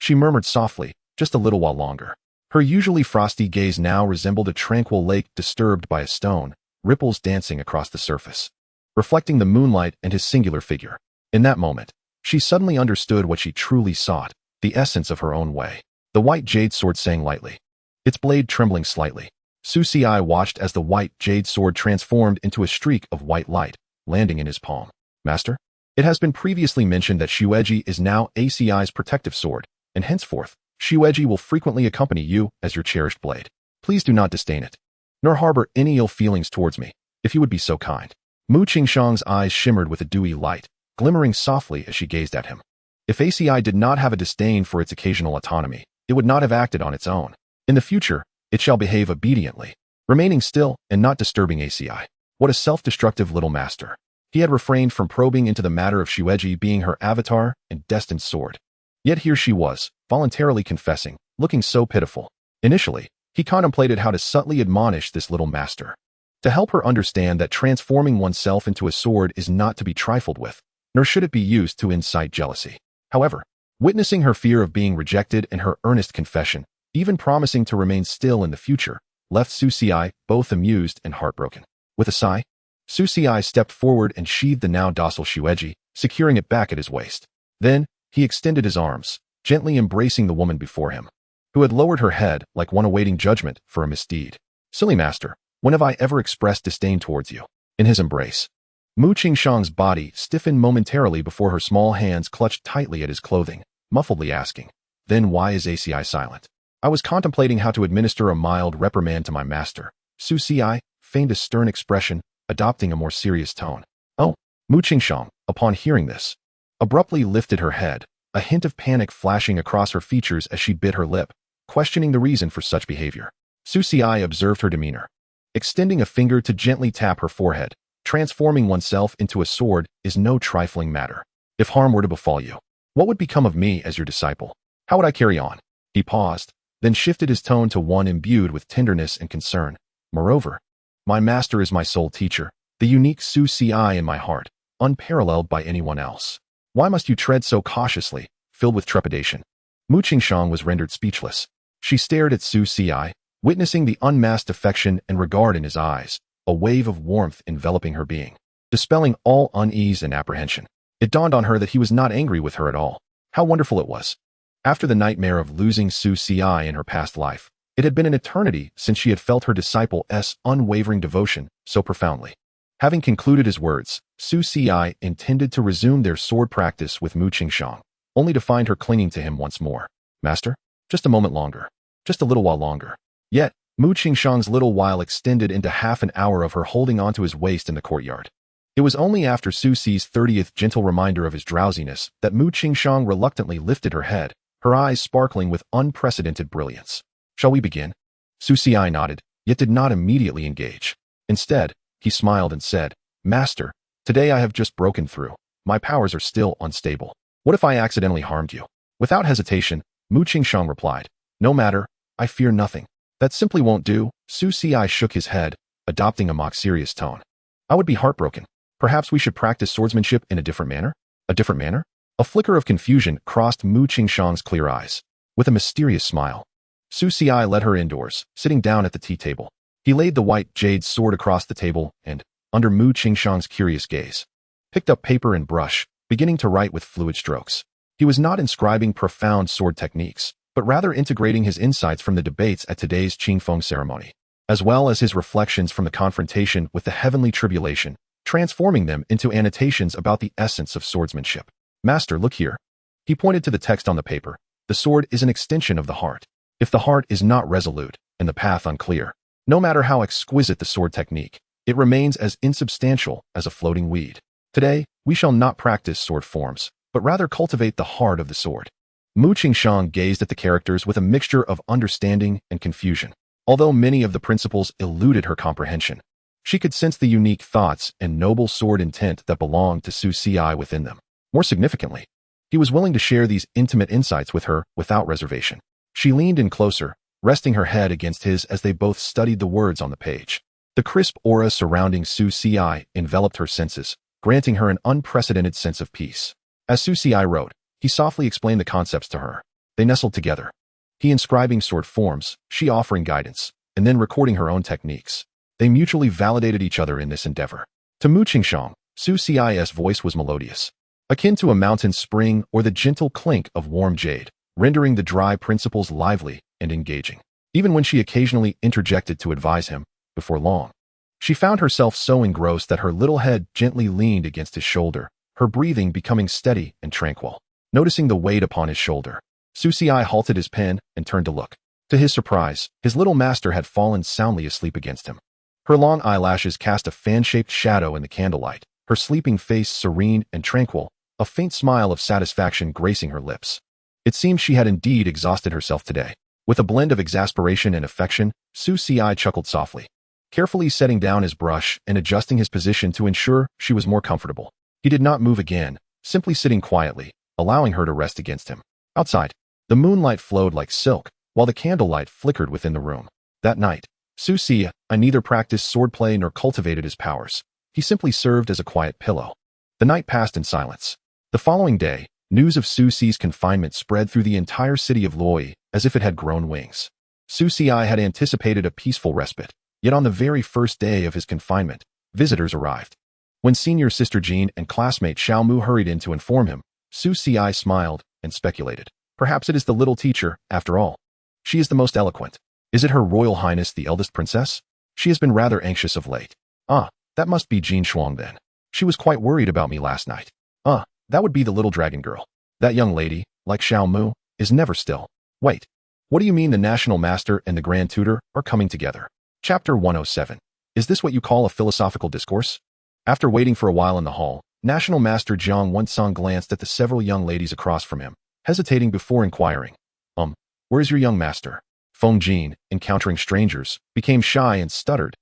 she murmured softly, just a little while longer. Her usually frosty gaze now resembled a tranquil lake disturbed by a stone, ripples dancing across the surface, reflecting the moonlight and his singular figure. In that moment, she suddenly understood what she truly sought, the essence of her own way. The white jade sword sang lightly, its blade trembling slightly. Susi watched as the white jade sword transformed into a streak of white light, landing in his palm. Master? It has been previously mentioned that Shueji is now ACI's protective sword, and henceforth, Xianxiaaudiobooks will frequently accompany you as your cherished blade. Please do not disdain it, nor harbor any ill feelings towards me, if you would be so kind. Mu Qingxiang's eyes shimmered with a dewy light, glimmering softly as she gazed at him. If ACI did not have a disdain for its occasional autonomy, it would not have acted on its own. In the future, it shall behave obediently, remaining still and not disturbing ACI. What a self-destructive little master. He had refrained from probing into the matter of Xianxiaaudiobooks being her avatar and destined sword. Yet here she was, voluntarily confessing, looking so pitiful. Initially, he contemplated how to subtly admonish this little master, to help her understand that transforming oneself into a sword is not to be trifled with, nor should it be used to incite jealousy. However, witnessing her fear of being rejected and her earnest confession, even promising to remain still in the future, left Xianxiaaudiobooks both amused and heartbroken. With a sigh, Xianxiaaudiobooks stepped forward and sheathed the now docile Xianxiaaudiobooks, securing it back at his waist. Then, he extended his arms, gently embracing the woman before him, who had lowered her head like one awaiting judgment for a misdeed. Silly master, when have I ever expressed disdain towards you? In his embrace, Mu Qingxiang's body stiffened momentarily before her small hands clutched tightly at his clothing, muffledly asking, "Then why is ACI silent?" I was contemplating how to administer a mild reprimand to my master. Xianxiaaudiobooks feigned a stern expression, adopting a more serious tone. Oh, Mu Qingxiang, upon hearing this, abruptly lifted her head, a hint of panic flashing across her features as she bit her lip, questioning the reason for such behavior. Xianxiaaudiobooks observed her demeanor, extending a finger to gently tap her forehead. Transforming oneself into a sword is no trifling matter. If harm were to befall you, what would become of me as your disciple? How would I carry on? He paused, then shifted his tone to one imbued with tenderness and concern. Moreover, my master is my sole teacher, the unique Xianxiaaudiobooks in my heart, unparalleled by anyone else. Why must you tread so cautiously, filled with trepidation? Mu Qingxiang was rendered speechless. She stared at Xianxiaaudiobooks, witnessing the unmasked affection and regard in his eyes, a wave of warmth enveloping her being, dispelling all unease and apprehension. It dawned on her that he was not angry with her at all. How wonderful it was. After the nightmare of losing Xianxiaaudiobooks in her past life, it had been an eternity since she had felt her disciple's unwavering devotion so profoundly. Having concluded his words, Xianxiaaudiobooks intended to resume their sword practice with Mu Qingxiang, only to find her clinging to him once more. Master? Just a moment longer. Just a little while longer. Yet, Mu Qingxiang's little while extended into half an hour of her holding onto his waist in the courtyard. It was only after Xi's 30th gentle reminder of his drowsiness that Mu Qingxiang reluctantly lifted her head, her eyes sparkling with unprecedented brilliance. Shall we begin? Xianxiaaudiobooks nodded, yet did not immediately engage. Instead, he smiled and said, Master, today I have just broken through. My powers are still unstable. What if I accidentally harmed you? Without hesitation, Mu Qingxiang replied, No matter, I fear nothing. That simply won't do. Xianxiaaudiobooks shook his head, adopting a mock-serious tone. I would be heartbroken. Perhaps we should practice swordsmanship in a different manner? A different manner? A flicker of confusion crossed Mu Qingxiang's clear eyes. With a mysterious smile, Xianxiaaudiobooks led her indoors, sitting down at the tea table. He laid the white jade sword across the table and, under Mu Qingxiang's curious gaze, picked up paper and brush, beginning to write with fluid strokes. He was not inscribing profound sword techniques, but rather integrating his insights from the debates at today's Qingfeng ceremony, as well as his reflections from the confrontation with the heavenly tribulation, transforming them into annotations about the essence of swordsmanship. Master, look here. He pointed to the text on the paper. The sword is an extension of the heart. If the heart is not resolute and the path unclear, no matter how exquisite the sword technique, it remains as insubstantial as a floating weed. Today, we shall not practice sword forms, but rather cultivate the heart of the sword. Mu Qingxiang gazed at the characters with a mixture of understanding and confusion. Although many of the principles eluded her comprehension, she could sense the unique thoughts and noble sword intent that belonged to Xianxiaaudiobooks within them. More significantly, he was willing to share these intimate insights with her without reservation. She leaned in closer, resting her head against his as they both studied the words on the page. The crisp aura surrounding Xianxiaaudiobooks enveloped her senses, granting her an unprecedented sense of peace. As Xianxiaaudiobooks wrote, he softly explained the concepts to her. They nestled together, he inscribing sword forms, she offering guidance, and then recording her own techniques. They mutually validated each other in this endeavor. To Mu Qingxiang, Xiao's voice was melodious, akin to a mountain spring or the gentle clink of warm jade, rendering the dry principles lively and engaging. Even when she occasionally interjected to advise him, before long, she found herself so engrossed that her little head gently leaned against his shoulder, her breathing becoming steady and tranquil. Noticing the weight upon his shoulder, Su Xi halted his pen and turned to look. To his surprise, his little master had fallen soundly asleep against him. Her long eyelashes cast a fan-shaped shadow in the candlelight, her sleeping face serene and tranquil, a faint smile of satisfaction gracing her lips. It seemed she had indeed exhausted herself today. With a blend of exasperation and affection, Su Xi chuckled softly, carefully setting down his brush and adjusting his position to ensure she was more comfortable. He did not move again, simply sitting quietly, allowing her to rest against him. Outside, the moonlight flowed like silk, while the candlelight flickered within the room. That night, Su Xi neither practiced swordplay nor cultivated his powers. He simply served as a quiet pillow. The night passed in silence. The following day, news of Su Xi's confinement spread through the entire city of Loi as if it had grown wings. Su Xi had anticipated a peaceful respite, yet on the very first day of his confinement, visitors arrived. When senior sister Jean and classmate Xiao Mu hurried in to inform him, Su Xi smiled and speculated. Perhaps it is the little teacher, after all. She is the most eloquent. Is it Her Royal Highness the eldest princess? She has been rather anxious of late. Ah, that must be Jean Shuang then. She was quite worried about me last night. Ah, that would be the little dragon girl. That young lady, like Xiao Mu, is never still. Wait, what do you mean the National Master and the Grand Tutor are coming together? Chapter 107. Is this what you call a philosophical discourse? After waiting for a while in the hall, National Master Jiang Wensong glanced at the several young ladies across from him, hesitating before inquiring. Where is your young master? Feng Jin, encountering strangers, became shy and stuttered.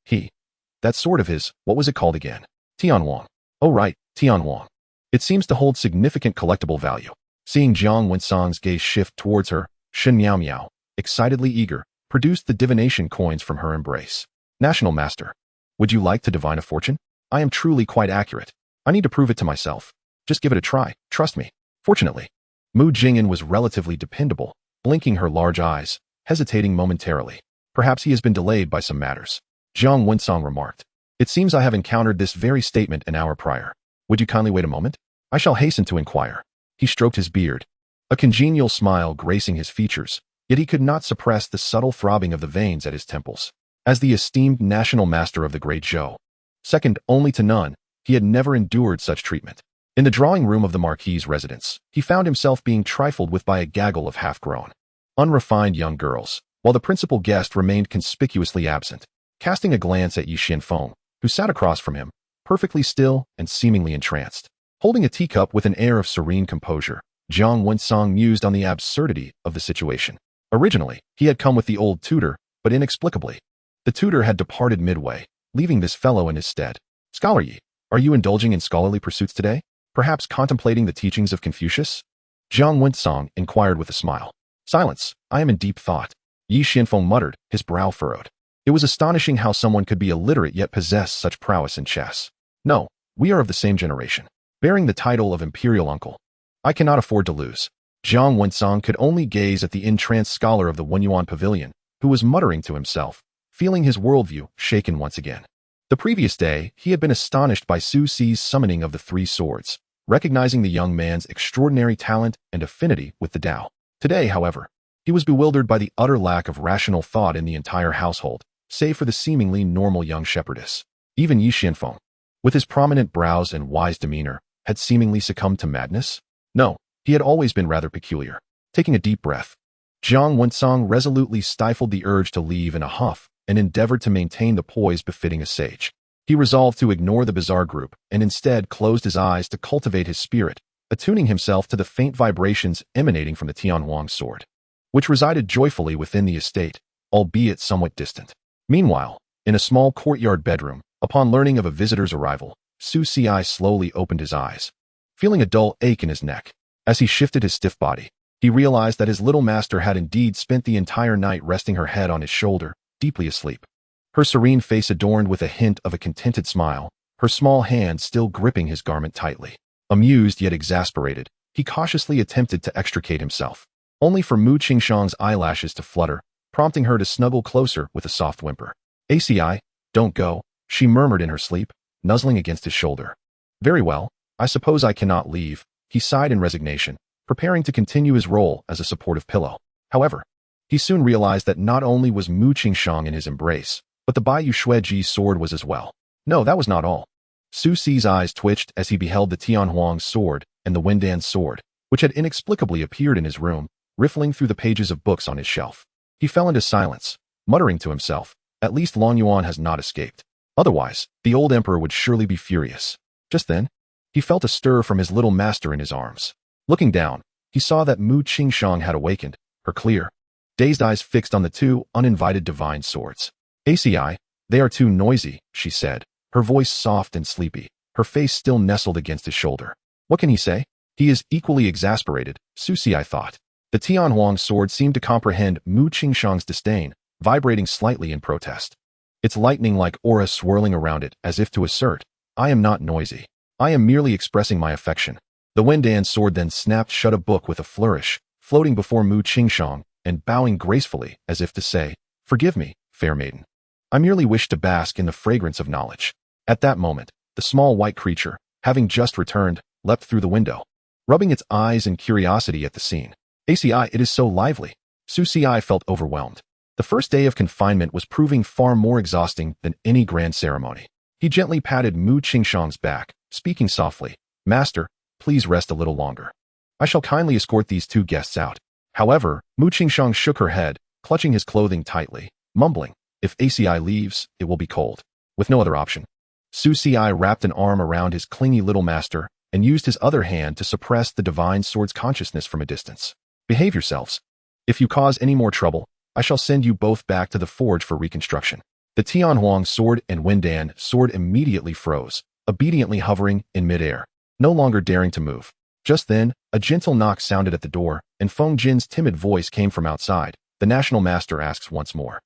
That sword of his, what was it called again? Tianwang. Oh right, Tianwang. It seems to hold significant collectible value. Seeing Jiang Wensong's gaze shift towards her, Shen Miao Miao, excitedly eager, produced the divination coins from her embrace. National Master. Would you like to divine a fortune? I am truly quite accurate. I need to prove it to myself. Just give it a try, trust me. Fortunately, Mu Jing'an was relatively dependable, blinking her large eyes, hesitating momentarily. Perhaps he has been delayed by some matters. Jiang Wensong remarked. It seems I have encountered this very statement an hour prior. Would you kindly wait a moment? I shall hasten to inquire. He stroked his beard, a congenial smile gracing his features, yet he could not suppress the subtle throbbing of the veins at his temples. As the esteemed national master of the Great Zhou, second only to none, he had never endured such treatment. In the drawing room of the Marquis's residence, he found himself being trifled with by a gaggle of half-grown, unrefined young girls, while the principal guest remained conspicuously absent. Casting a glance at Yi Xianfeng, who sat across from him, perfectly still and seemingly entranced. Holding a teacup with an air of serene composure, Jiang Wensong mused on the absurdity of the situation. Originally, he had come with the old tutor, but inexplicably, the tutor had departed midway, leaving this fellow in his stead. Scholar Yi, are you indulging in scholarly pursuits today? Perhaps contemplating the teachings of Confucius? Jiang Wensong inquired with a smile. Silence, I am in deep thought. Yi Xianfeng muttered, his brow furrowed. It was astonishing how someone could be illiterate yet possess such prowess in chess. No, we are of the same generation, bearing the title of imperial uncle. I cannot afford to lose. Jiang Wensong could only gaze at the entranced scholar of the Wenyuan Pavilion, who was muttering to himself, feeling his worldview shaken once again. The previous day, he had been astonished by Su Xi's summoning of the three swords, recognizing the young man's extraordinary talent and affinity with the Tao. Today, however, he was bewildered by the utter lack of rational thought in the entire household, save for the seemingly normal young shepherdess. Even Yi Xianfeng, with his prominent brows and wise demeanor, had seemingly succumbed to madness? No, he had always been rather peculiar. Taking a deep breath, Jiang Wensong resolutely stifled the urge to leave in a huff and endeavored to maintain the poise befitting a sage. He resolved to ignore the bizarre group and instead closed his eyes to cultivate his spirit, attuning himself to the faint vibrations emanating from the Tianwang sword, which resided joyfully within the estate, albeit somewhat distant. Meanwhile, in a small courtyard bedroom, upon learning of a visitor's arrival, Su Xi slowly opened his eyes, feeling a dull ache in his neck. As he shifted his stiff body, he realized that his little master had indeed spent the entire night resting her head on his shoulder, deeply asleep. Her serene face adorned with a hint of a contented smile, her small hand still gripping his garment tightly. Amused yet exasperated, he cautiously attempted to extricate himself, only for Mu Qingshang's eyelashes to flutter, prompting her to snuggle closer with a soft whimper. "ACI, don't go," she murmured in her sleep, nuzzling against his shoulder. "Very well, I suppose I cannot leave," he sighed in resignation, preparing to continue his role as a supportive pillow. However, he soon realized that not only was Mu Qingshang in his embrace, but the Baiyu Xueji's sword was as well. No, that was not all. Su Xi's eyes twitched as he beheld the Tianhuang's sword and the Wendan's sword, which had inexplicably appeared in his room, riffling through the pages of books on his shelf. He fell into silence, muttering to himself, "At least Long Yuan has not escaped. Otherwise, the old emperor would surely be furious." Just then, he felt a stir from his little master in his arms. Looking down, he saw that Mu Qingshang had awakened, her clear, dazed eyes fixed on the two uninvited divine swords. "ACI, they are too noisy," she said, her voice soft and sleepy, her face still nestled against his shoulder. What can he say? He is equally exasperated, Suci thought. The Tianhuang sword seemed to comprehend Mu Qingshang's disdain, vibrating slightly in protest. Its lightning-like aura swirling around it as if to assert, "I am not noisy. I am merely expressing my affection." The Wendan sword then snapped shut a book with a flourish, floating before Mu Qingshang and bowing gracefully as if to say, "Forgive me, fair maiden. I merely wish to bask in the fragrance of knowledge." At that moment, the small white creature, having just returned, leapt through the window, rubbing its eyes in curiosity at the scene. "ACI, it is so lively." Suci felt overwhelmed. The first day of confinement was proving far more exhausting than any grand ceremony. He gently patted Mu Qingshang's back, speaking softly, "Master, please rest a little longer. I shall kindly escort these two guests out." However, Mu Qingshang shook her head, clutching his clothing tightly, mumbling, "If ACI leaves, it will be cold." With no other option, Suci wrapped an arm around his clingy little master and used his other hand to suppress the divine sword's consciousness from a distance. "Behave yourselves. If you cause any more trouble, I shall send you both back to the forge for reconstruction." The Tianhuang sword and Wendan sword immediately froze, obediently hovering in midair, no longer daring to move. Just then, a gentle knock sounded at the door, and Feng Jin's timid voice came from outside. "The National Master asks once more."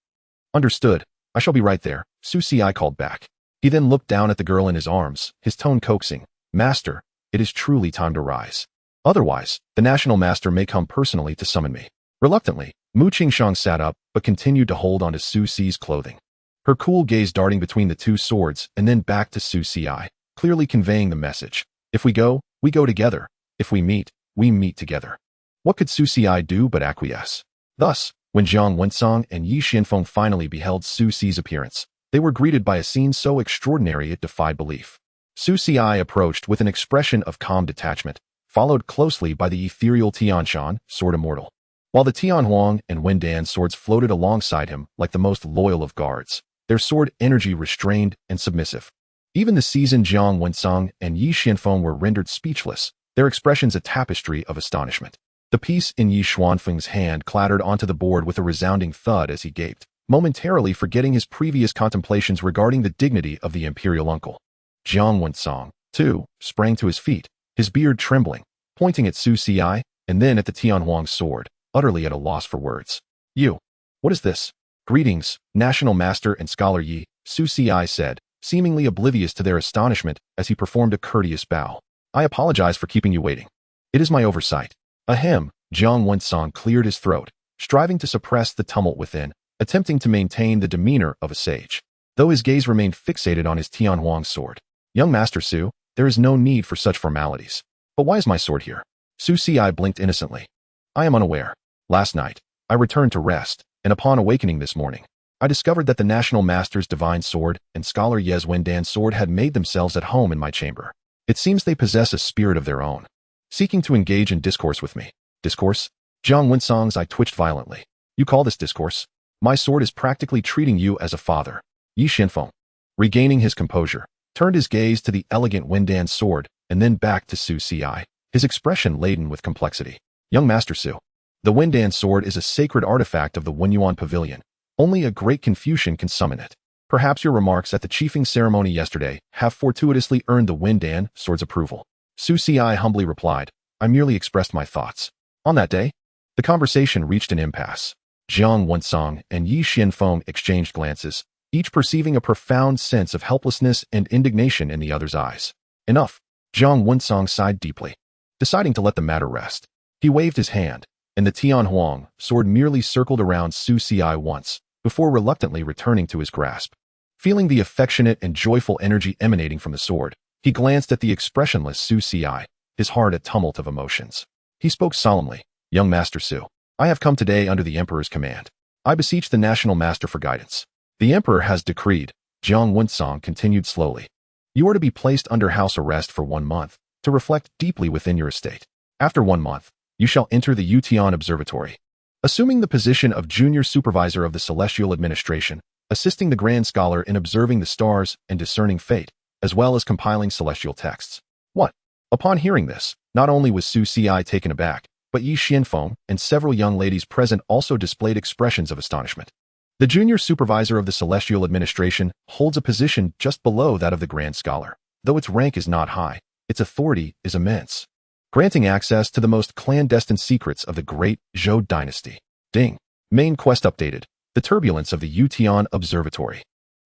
"Understood. I shall be right there," Suci called back. He then looked down at the girl in his arms, his tone coaxing, "Master, it is truly time to rise. Otherwise, the National Master may come personally to summon me." Reluctantly, Mu Qingshang sat up, but continued to hold onto Suci's clothing. Her cool gaze darting between the two swords and then back to Suci, clearly conveying the message. "If we go together. If we meet together." What could Suci do but acquiesce? Thus, when Zhang Wensong and Yi Xianfeng finally beheld Suci's appearance, they were greeted by a scene so extraordinary it defied belief. Suci approached with an expression of calm detachment, followed closely by the ethereal Tianshan, sword Immortal, while the Tianhuang and Wendan swords floated alongside him like the most loyal of guards, their sword energy restrained and submissive. Even the seasoned Zhang Wensong and Yi Xianfeng were rendered speechless, their expressions a tapestry of astonishment. The piece in Yi Xuanfeng's hand clattered onto the board with a resounding thud as he gaped, momentarily forgetting his previous contemplations regarding the dignity of the imperial uncle. Zhang Wensong, too, sprang to his feet, his beard trembling, pointing at Suci and then at the Tianhuang sword, utterly at a loss for words. "You, what is this?" "Greetings, National Master and Scholar Yi," Suci said, seemingly oblivious to their astonishment as he performed a courteous bow. "I apologize for keeping you waiting. It is my oversight." Ahem, Zhang Wensong cleared his throat, striving to suppress the tumult within, attempting to maintain the demeanor of a sage, though his gaze remained fixated on his Tianhuang sword. "Young Master Su, there is no need for such formalities. But why is my sword here?" Suci blinked innocently. "I am unaware. Last night, I returned to rest, and upon awakening this morning, I discovered that the National Master's divine sword and Scholar Ye's Wendan sword had made themselves at home in my chamber. It seems they possess a spirit of their own, seeking to engage in discourse with me." "Discourse?" Zhang Wensong's eye twitched violently. "You call this discourse? My sword is practically treating you as a father." Yi Xianfeng, regaining his composure, turned his gaze to the elegant Wendan sword and then back to Suci, his expression laden with complexity. "Young Master Su, the Wendan sword is a sacred artifact of the Wenyuan Pavilion. Only a great Confucian can summon it. Perhaps your remarks at the chiefing ceremony yesterday have fortuitously earned the Wendan sword's approval." Suci humbly replied, "I merely expressed my thoughts." On that day, the conversation reached an impasse. Zhang Wensong and Yi Xianfeng exchanged glances, each perceiving a profound sense of helplessness and indignation in the other's eyes. "Enough." Zhang Wensong sighed deeply, deciding to let the matter rest. He waved his hand, and the Tianhuang sword merely circled around Suci once, before reluctantly returning to his grasp. Feeling the affectionate and joyful energy emanating from the sword, he glanced at the expressionless Suci, his heart a tumult of emotions. He spoke solemnly, "Young Master Su, I have come today under the Emperor's command. I beseech the National Master for guidance." "The Emperor has decreed," Zhang Wensong continued slowly. "You are to be placed under house arrest for 1 month, to reflect deeply within your estate. After 1 month, you shall enter the Yuetian Observatory. Assuming the position of junior supervisor of the celestial administration, assisting the grand scholar in observing the stars and discerning fate, as well as compiling celestial texts. What? Upon hearing this, not only was Su Ci taken aback, but Yi Xianfeng and several young ladies present also displayed expressions of astonishment. The junior supervisor of the celestial administration holds a position just below that of the grand scholar. Though its rank is not high, its authority is immense, granting access to the most clandestine secrets of the great Zhou dynasty. Ding. Main quest updated. The turbulence of the Yuetian Observatory.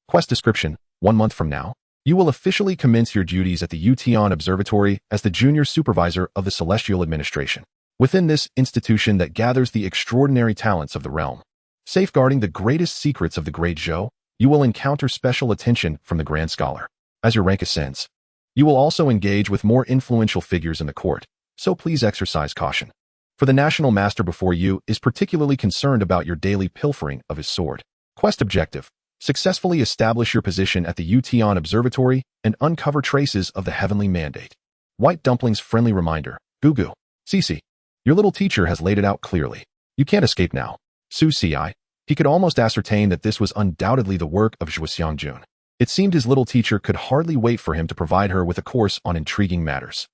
Quest description: 1 month from now, you will officially commence your duties at the Yuetian Observatory as the junior supervisor of the celestial administration. Within this institution that gathers the extraordinary talents of the realm, safeguarding the greatest secrets of the great Zhou, you will encounter special attention from the grand scholar. As your rank ascends, you will also engage with more influential figures in the court, so please exercise caution. For the national master before you is particularly concerned about your daily pilfering of his sword. Quest objective: successfully establish your position at the Yuetian Observatory and uncover traces of the heavenly mandate. White Dumpling's friendly reminder: Gugu. Cici, your little teacher has laid it out clearly. You can't escape now. Su Ci. He could almost ascertain that this was undoubtedly the work of Zhuo Xiangjun. It seemed his little teacher could hardly wait for him to provide her with a course on intriguing matters.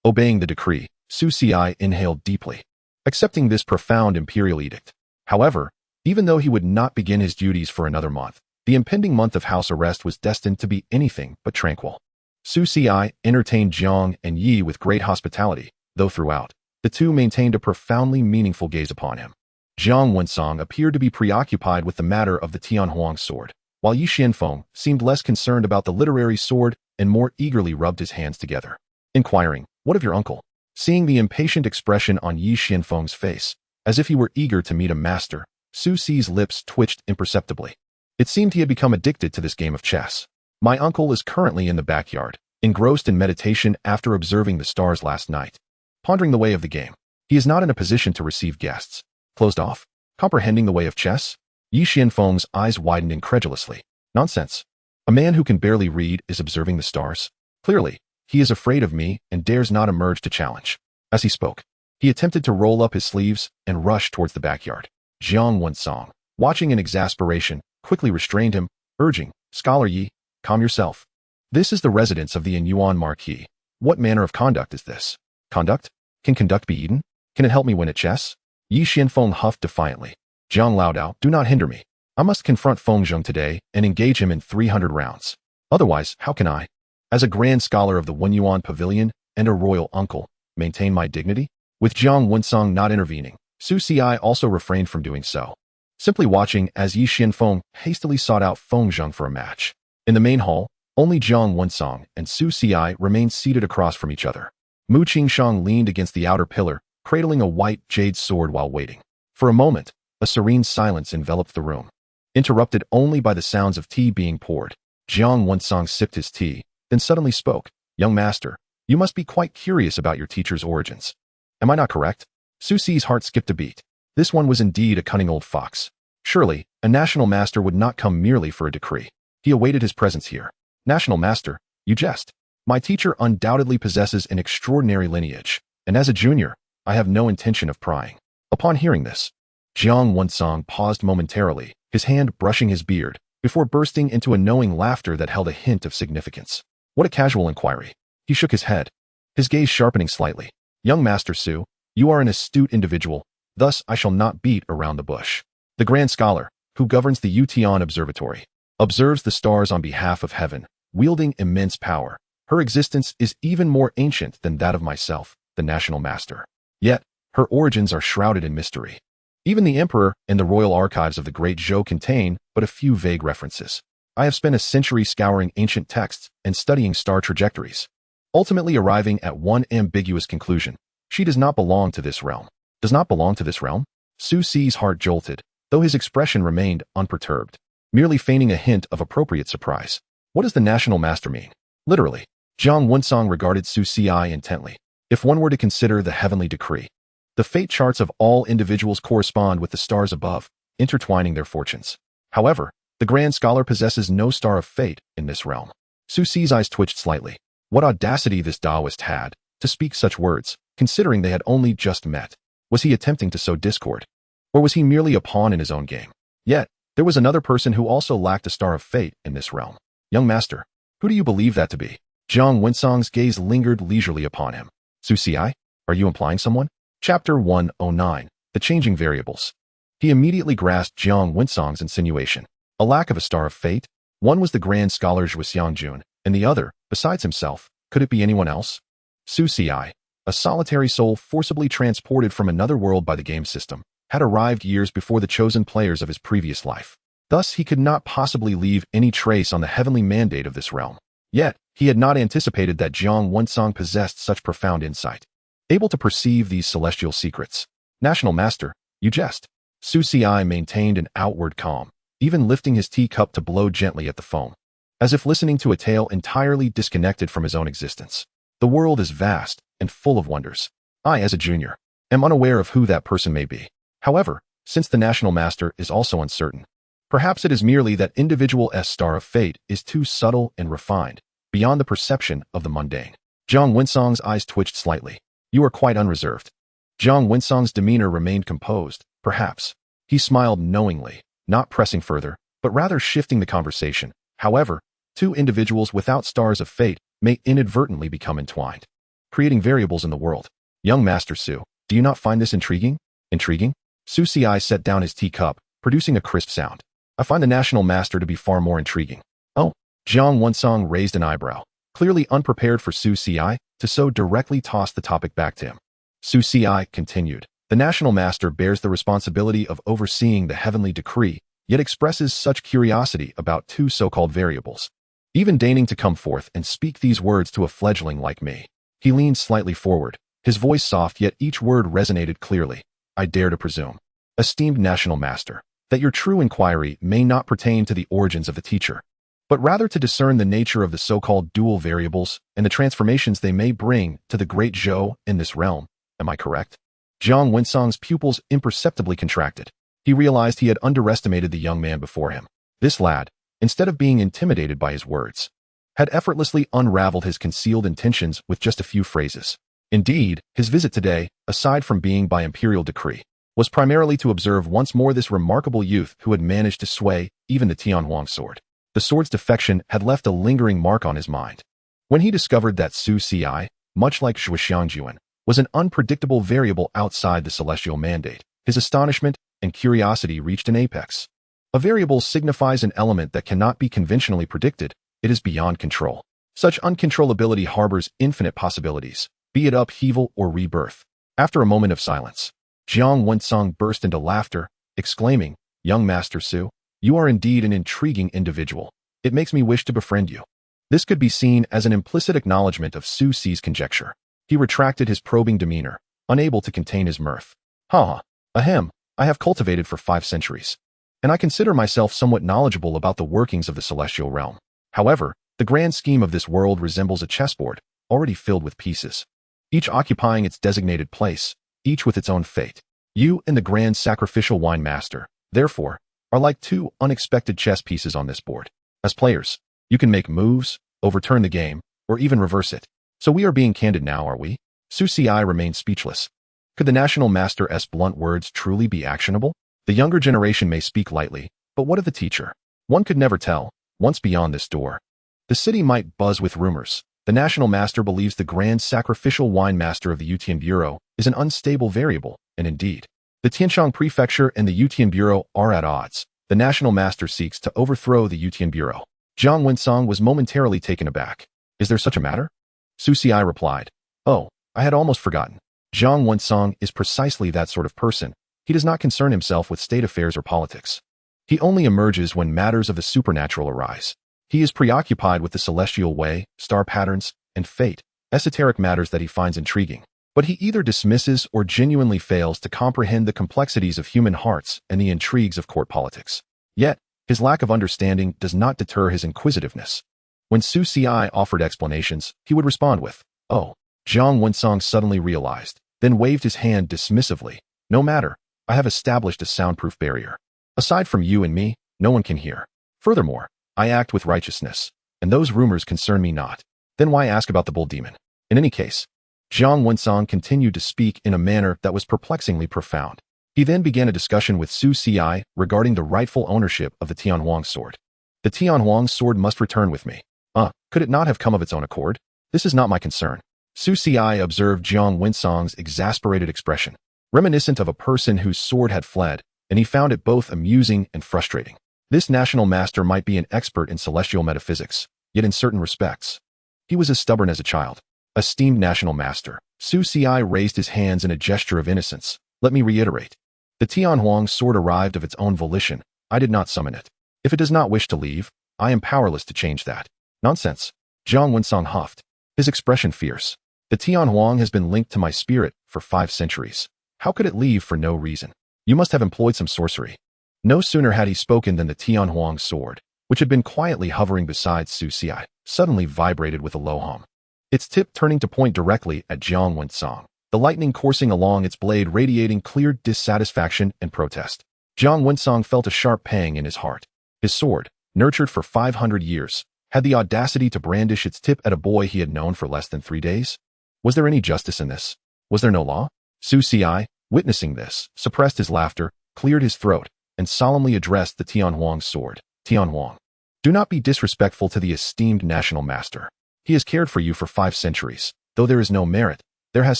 Obeying the decree, Su Ci inhaled deeply, accepting this profound imperial edict. However, even though he would not begin his duties for another month, the impending month of house arrest was destined to be anything but tranquil. Su Ci entertained Jiang and Yi with great hospitality, though throughout, the two maintained a profoundly meaningful gaze upon him. Jiang Wensong appeared to be preoccupied with the matter of the Tianhuang sword, while Yi Xianfeng seemed less concerned about the literary sword and more eagerly rubbed his hands together, inquiring, "What of your uncle?" Seeing the impatient expression on Yi Xianfeng's face, as if he were eager to meet a master, Su Ci's lips twitched imperceptibly. It seemed he had become addicted to this game of chess. "My uncle is currently in the backyard, engrossed in meditation after observing the stars last night, pondering the way of the game. He is not in a position to receive guests." Closed off? Comprehending the way of chess? Yi Xianfeng's eyes widened incredulously. Nonsense. A man who can barely read is observing the stars? Clearly, he is afraid of me and dares not emerge to challenge. As he spoke, he attempted to roll up his sleeves and rush towards the backyard. Jiang Wensong, watching in exasperation, quickly restrained him, urging, "Scholar Yi, calm yourself. This is the residence of the Inyuan Marquis. What manner of conduct is this?" Conduct? Can conduct be eaten? Can it help me win at chess? Yi Xianfeng huffed defiantly. "Jiang Laodao, do not hinder me. I must confront Fengzheng today and engage him in 300 rounds. Otherwise, how can I, as a grand scholar of the Wenyuan Pavilion and a royal uncle, maintain my dignity?" With Jiang Wensong not intervening, Su Ci also refrained from doing so, simply watching as Yi Xianfeng hastily sought out Fengzheng for a match. In the main hall, only Jiang Wensong and Su Ci remained seated across from each other. Mu Qingshang leaned against the outer pillar, cradling a white jade sword while waiting. For a moment, a serene silence enveloped the room, interrupted only by the sounds of tea being poured. Jiang Wensong sipped his tea, then suddenly spoke. "Young master, you must be quite curious about your teacher's origins. Am I not correct?" Su Ci's heart skipped a beat. This one was indeed a cunning old fox. Surely, a national master would not come merely for a decree. He awaited his presence here. "National master, you jest. My teacher undoubtedly possesses an extraordinary lineage, and as a junior, I have no intention of prying." Upon hearing this, Jiang Wensong paused momentarily, his hand brushing his beard, before bursting into a knowing laughter that held a hint of significance. What a casual inquiry. He shook his head, his gaze sharpening slightly. "Young Master Su, you are an astute individual, thus I shall not beat around the bush. The grand scholar, who governs the Yuetian Observatory, observes the stars on behalf of heaven, wielding immense power. Her existence is even more ancient than that of myself, the national master. Yet, her origins are shrouded in mystery. Even the emperor and the royal archives of the great Zhou contain but a few vague references. I have spent a century scouring ancient texts and studying star trajectories, ultimately arriving at one ambiguous conclusion. She does not belong to this realm." Does not belong to this realm? Su Ci's heart jolted, though his expression remained unperturbed, merely feigning a hint of appropriate surprise. What does the national master mean? Literally. Jiang Wensong regarded Su Ci intently. If one were to consider the heavenly decree, the fate charts of all individuals correspond with the stars above, intertwining their fortunes. However, the grand scholar possesses no star of fate in this realm. Su Ci's eyes twitched slightly. What audacity this Taoist had, to speak such words, considering they had only just met. Was he attempting to sow discord? Or was he merely a pawn in his own game? Yet, there was another person who also lacked a star of fate in this realm. Young master, who do you believe that to be? Jiang Wensong's gaze lingered leisurely upon him. Su Xi, are you implying someone? Chapter 109, The Changing Variables. He immediately grasped Jiang Wensong's insinuation. A lack of a star of fate? One was the grand scholar Zhuo Xiangjun, and the other, besides himself, could it be anyone else? Su Xi, a solitary soul forcibly transported from another world by the game system, had arrived years before the chosen players of his previous life. Thus, he could not possibly leave any trace on the heavenly mandate of this realm. Yet, he had not anticipated that Jiang Wensong possessed such profound insight, able to perceive these celestial secrets. National Master, you jest. Su Xi maintained an outward calm, even lifting his teacup to blow gently at the foam, as if listening to a tale entirely disconnected from his own existence. The world is vast and full of wonders. I, as a junior, am unaware of who that person may be. However, since the National Master is also uncertain, perhaps it is merely that individual star of fate is too subtle and refined, beyond the perception of the mundane. Jiang Wensong's eyes twitched slightly. You are quite unreserved. Jiang Wensong's demeanor remained composed, perhaps. He smiled knowingly, not pressing further, but rather shifting the conversation. However, two individuals without stars of fate may inadvertently become entwined, creating variables in the world. Young Master Su, do you not find this intriguing? Intriguing? Su Xi set down his teacup, producing a crisp sound. I find the National Master to be far more intriguing. Oh, Jiang Wensong raised an eyebrow, clearly unprepared for Su Xi to so directly toss the topic back to him. Su Xi continued. The National Master bears the responsibility of overseeing the heavenly decree, yet expresses such curiosity about two so-called variables, even deigning to come forth and speak these words to a fledgling like me. He leaned slightly forward, his voice soft, yet each word resonated clearly. I dare to presume, esteemed National Master, that your true inquiry may not pertain to the origins of the teacher, but rather to discern the nature of the so-called dual variables and the transformations they may bring to the great Zhou in this realm. Am I correct? Jiang Wensong's pupils imperceptibly contracted. He realized he had underestimated the young man before him. This lad, instead of being intimidated by his words, had effortlessly unraveled his concealed intentions with just a few phrases. Indeed, his visit today, aside from being by imperial decree, was primarily to observe once more this remarkable youth who had managed to sway even the Tianhuang sword. The sword's defection had left a lingering mark on his mind. When he discovered that Su Xi, much like Zhuo Xiangjun, was an unpredictable variable outside the celestial mandate, his astonishment and curiosity reached an apex. A variable signifies an element that cannot be conventionally predicted. It is beyond control. Such uncontrollability harbors infinite possibilities, be it upheaval or rebirth. After a moment of silence, Jiang Wensong burst into laughter, exclaiming, Young Master Su, you are indeed an intriguing individual. It makes me wish to befriend you. This could be seen as an implicit acknowledgement of Su Xi's conjecture. He retracted his probing demeanor, unable to contain his mirth. Ahem, I have cultivated for 5 centuries, and I consider myself somewhat knowledgeable about the workings of the celestial realm. However, the grand scheme of this world resembles a chessboard, already filled with pieces, each occupying its designated place, each with its own fate. You and the grand sacrificial wine master, therefore, are like 2 unexpected chess pieces on this board. As players, you can make moves, overturn the game, or even reverse it. So we are being candid now, are we? Su Xi remained speechless. Could the National Master's blunt words truly be actionable? The younger generation may speak lightly, but what of the teacher? One could never tell. Once beyond this door, the city might buzz with rumors. The National Master believes the Grand Sacrificial Wine Master of the Yutian Bureau is an unstable variable, and indeed, the Tianshang Prefecture and the Yutian Bureau are at odds. The National Master seeks to overthrow the Yutian Bureau. Jiang Wensong was momentarily taken aback. Is there such a matter? Su Xi replied, Oh, I had almost forgotten. Jiang Wensong is precisely that sort of person. He does not concern himself with state affairs or politics. He only emerges when matters of the supernatural arise. He is preoccupied with the celestial way, star patterns, and fate, esoteric matters that he finds intriguing. But he either dismisses or genuinely fails to comprehend the complexities of human hearts and the intrigues of court politics. Yet, his lack of understanding does not deter his inquisitiveness. When Su Xi offered explanations, he would respond with, Oh. Jiang Wensong suddenly realized, then waved his hand dismissively. No matter, I have established a soundproof barrier. Aside from you and me, no one can hear. Furthermore, I act with righteousness, and those rumors concern me not. Then why ask about the bull demon? In any case, Zhang Wensong continued to speak in a manner that was perplexingly profound. He then began a discussion with Su Ci regarding the rightful ownership of the Tianhuang sword. The Tianhuang sword must return with me. Could it not have come of its own accord? This is not my concern. Su Ci observed Zhang Wensong's exasperated expression, reminiscent of a person whose sword had fled, and he found it both amusing and frustrating. This national master might be an expert in celestial metaphysics, yet in certain respects, he was as stubborn as a child. Esteemed national master, Su Ci raised his hands in a gesture of innocence. Let me reiterate. The Tianhuang sword arrived of its own volition. I did not summon it. If it does not wish to leave, I am powerless to change that. Nonsense. Zhang Wensong huffed, his expression fierce. The Tianhuang has been linked to my spirit for 5 centuries. How could it leave for no reason? You must have employed some sorcery. No sooner had he spoken than the Tianhuang sword, which had been quietly hovering beside Su Ci, suddenly vibrated with a low hum, its tip turning to point directly at Zhang Wensong, the lightning coursing along its blade radiating clear dissatisfaction and protest. Zhang Wensong felt a sharp pang in his heart. His sword, nurtured for 500 years, had the audacity to brandish its tip at a boy he had known for less than 3 days. Was there any justice in this? Was there no law? Su Ci, witnessing this, suppressed his laughter, cleared his throat, and solemnly addressed the Tianhuang sword. Tianhuang, do not be disrespectful to the esteemed national master. He has cared for you for 5 centuries. Though there is no merit, there has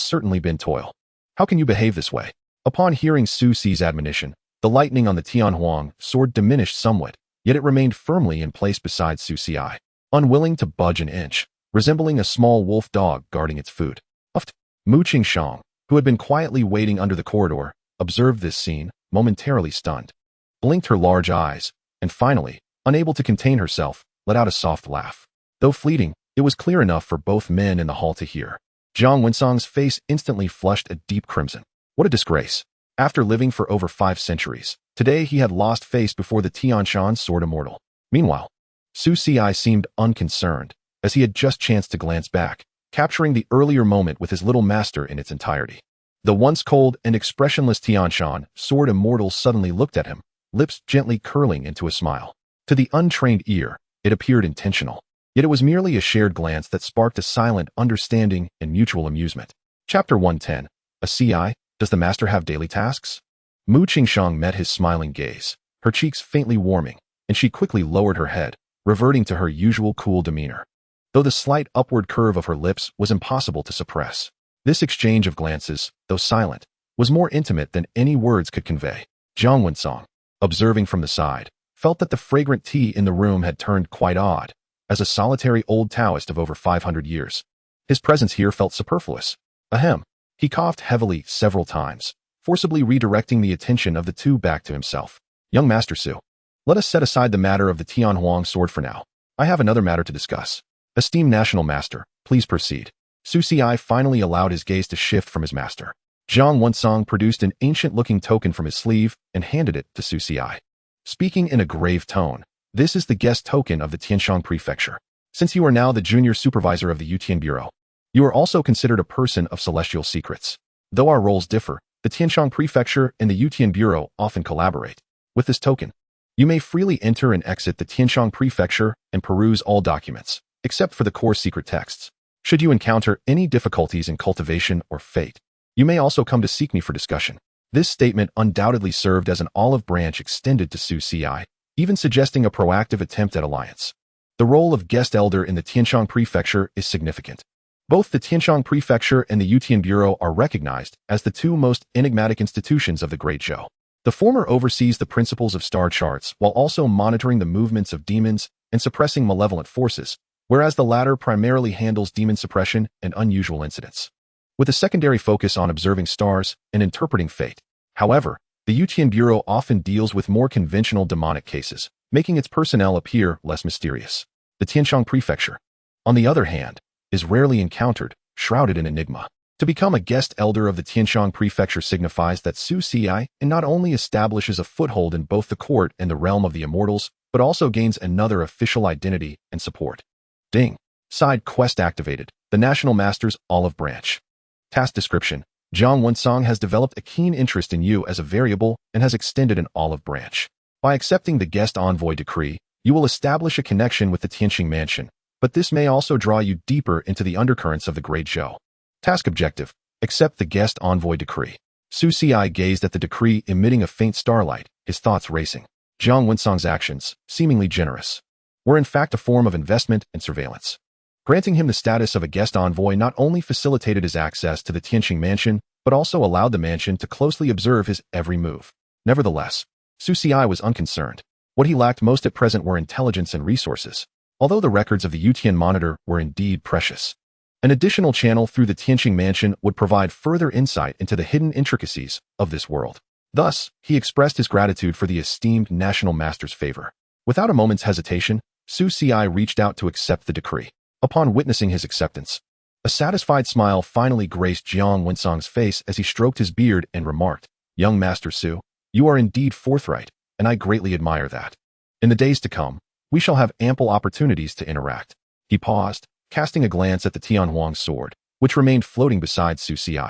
certainly been toil. How can you behave this way? Upon hearing Su Ci's admonition, the lightning on the Tianhuang sword diminished somewhat, yet it remained firmly in place beside Su Ci, unwilling to budge an inch, resembling a small wolf dog guarding its food. Mu Qingshang, who had been quietly waiting under the corridor, observed this scene, momentarily stunned, blinked her large eyes, and finally, unable to contain herself, let out a soft laugh. Though fleeting, it was clear enough for both men in the hall to hear. Zhang Wensong's face instantly flushed a deep crimson. What a disgrace. After living for over 5 centuries, today he had lost face before the Tianshan sword Immortal. Meanwhile, Su Ci seemed unconcerned, as he had just chanced to glance back, capturing the earlier moment with his little master in its entirety. The once cold and expressionless Tianshan sword Immortal suddenly looked at him, lips gently curling into a smile. To the untrained ear, it appeared intentional, yet it was merely a shared glance that sparked a silent understanding and mutual amusement. Chapter 110. A Ci, does the master have daily tasks? Mu Qingshang met his smiling gaze, her cheeks faintly warming, and she quickly lowered her head, reverting to her usual cool demeanor, though the slight upward curve of her lips was impossible to suppress. This exchange of glances, though silent, was more intimate than any words could convey. Zhang Wensong, observing from the side, felt that the fragrant tea in the room had turned quite odd. As a solitary old Taoist of over 500 years, his presence here felt superfluous. Ahem. He coughed heavily several times, forcibly redirecting the attention of the two back to himself. Young Master Su, let us set aside the matter of the Tianhuang sword for now. I have another matter to discuss. Esteemed National Master, please proceed. Su Ci finally allowed his gaze to shift from his master. Zhang Wensong produced an ancient-looking token from his sleeve and handed it to Su Ci. Speaking in a grave tone, this is the guest token of the Tianshang Prefecture. Since you are now the junior supervisor of the Yutian Bureau, you are also considered a person of celestial secrets. Though our roles differ, the Tianshang Prefecture and the Yutian Bureau often collaborate. With this token, you may freely enter and exit the Tianshang Prefecture and peruse all documents, except for the core secret texts. Should you encounter any difficulties in cultivation or fate, you may also come to seek me for discussion. This statement undoubtedly served as an olive branch extended to Su Ci, even suggesting a proactive attempt at alliance. The role of guest elder in the Tianshang Prefecture is significant. Both the Tianshang Prefecture and the Yutian Bureau are recognized as the two most enigmatic institutions of the Great Zhou. The former oversees the principles of star charts while also monitoring the movements of demons and suppressing malevolent forces, whereas the latter primarily handles demon suppression and unusual incidents, with a secondary focus on observing stars and interpreting fate. However, the Yutian Bureau often deals with more conventional demonic cases, making its personnel appear less mysterious. The Tianshang Prefecture, on the other hand, is rarely encountered, shrouded in enigma. To become a guest elder of the Tianshang Prefecture signifies that Su Ci not only establishes a foothold in both the court and the realm of the immortals, but also gains another official identity and support. Ding. Side quest activated. The National Master's Olive Branch. Task description. Zhang Wensong has developed a keen interest in you as a variable and has extended an olive branch. By accepting the guest envoy decree, you will establish a connection with the Tianxing Mansion, but this may also draw you deeper into the undercurrents of the Great Zhou. Task objective: accept the guest envoy decree. Su Xi gazed at the decree, emitting a faint starlight, his thoughts racing. Jiang Wensong's actions, seemingly generous, were in fact a form of investment and surveillance. Granting him the status of a guest envoy not only facilitated his access to the Tianqing mansion, but also allowed the mansion to closely observe his every move. Nevertheless, Su Xi was unconcerned. What he lacked most at present were intelligence and resources. Although the records of the Yutian monitor were indeed precious, an additional channel through the Tianqing mansion would provide further insight into the hidden intricacies of this world. Thus, he expressed his gratitude for the esteemed national master's favor. Without a moment's hesitation, Su Xi reached out to accept the decree. Upon witnessing his acceptance, a satisfied smile finally graced Jiang Wensong's face as he stroked his beard and remarked, "Young Master Su, you are indeed forthright, and I greatly admire that. In the days to come, we shall have ample opportunities to interact." He paused, casting a glance at the Tianhuang sword, which remained floating beside Su Xi,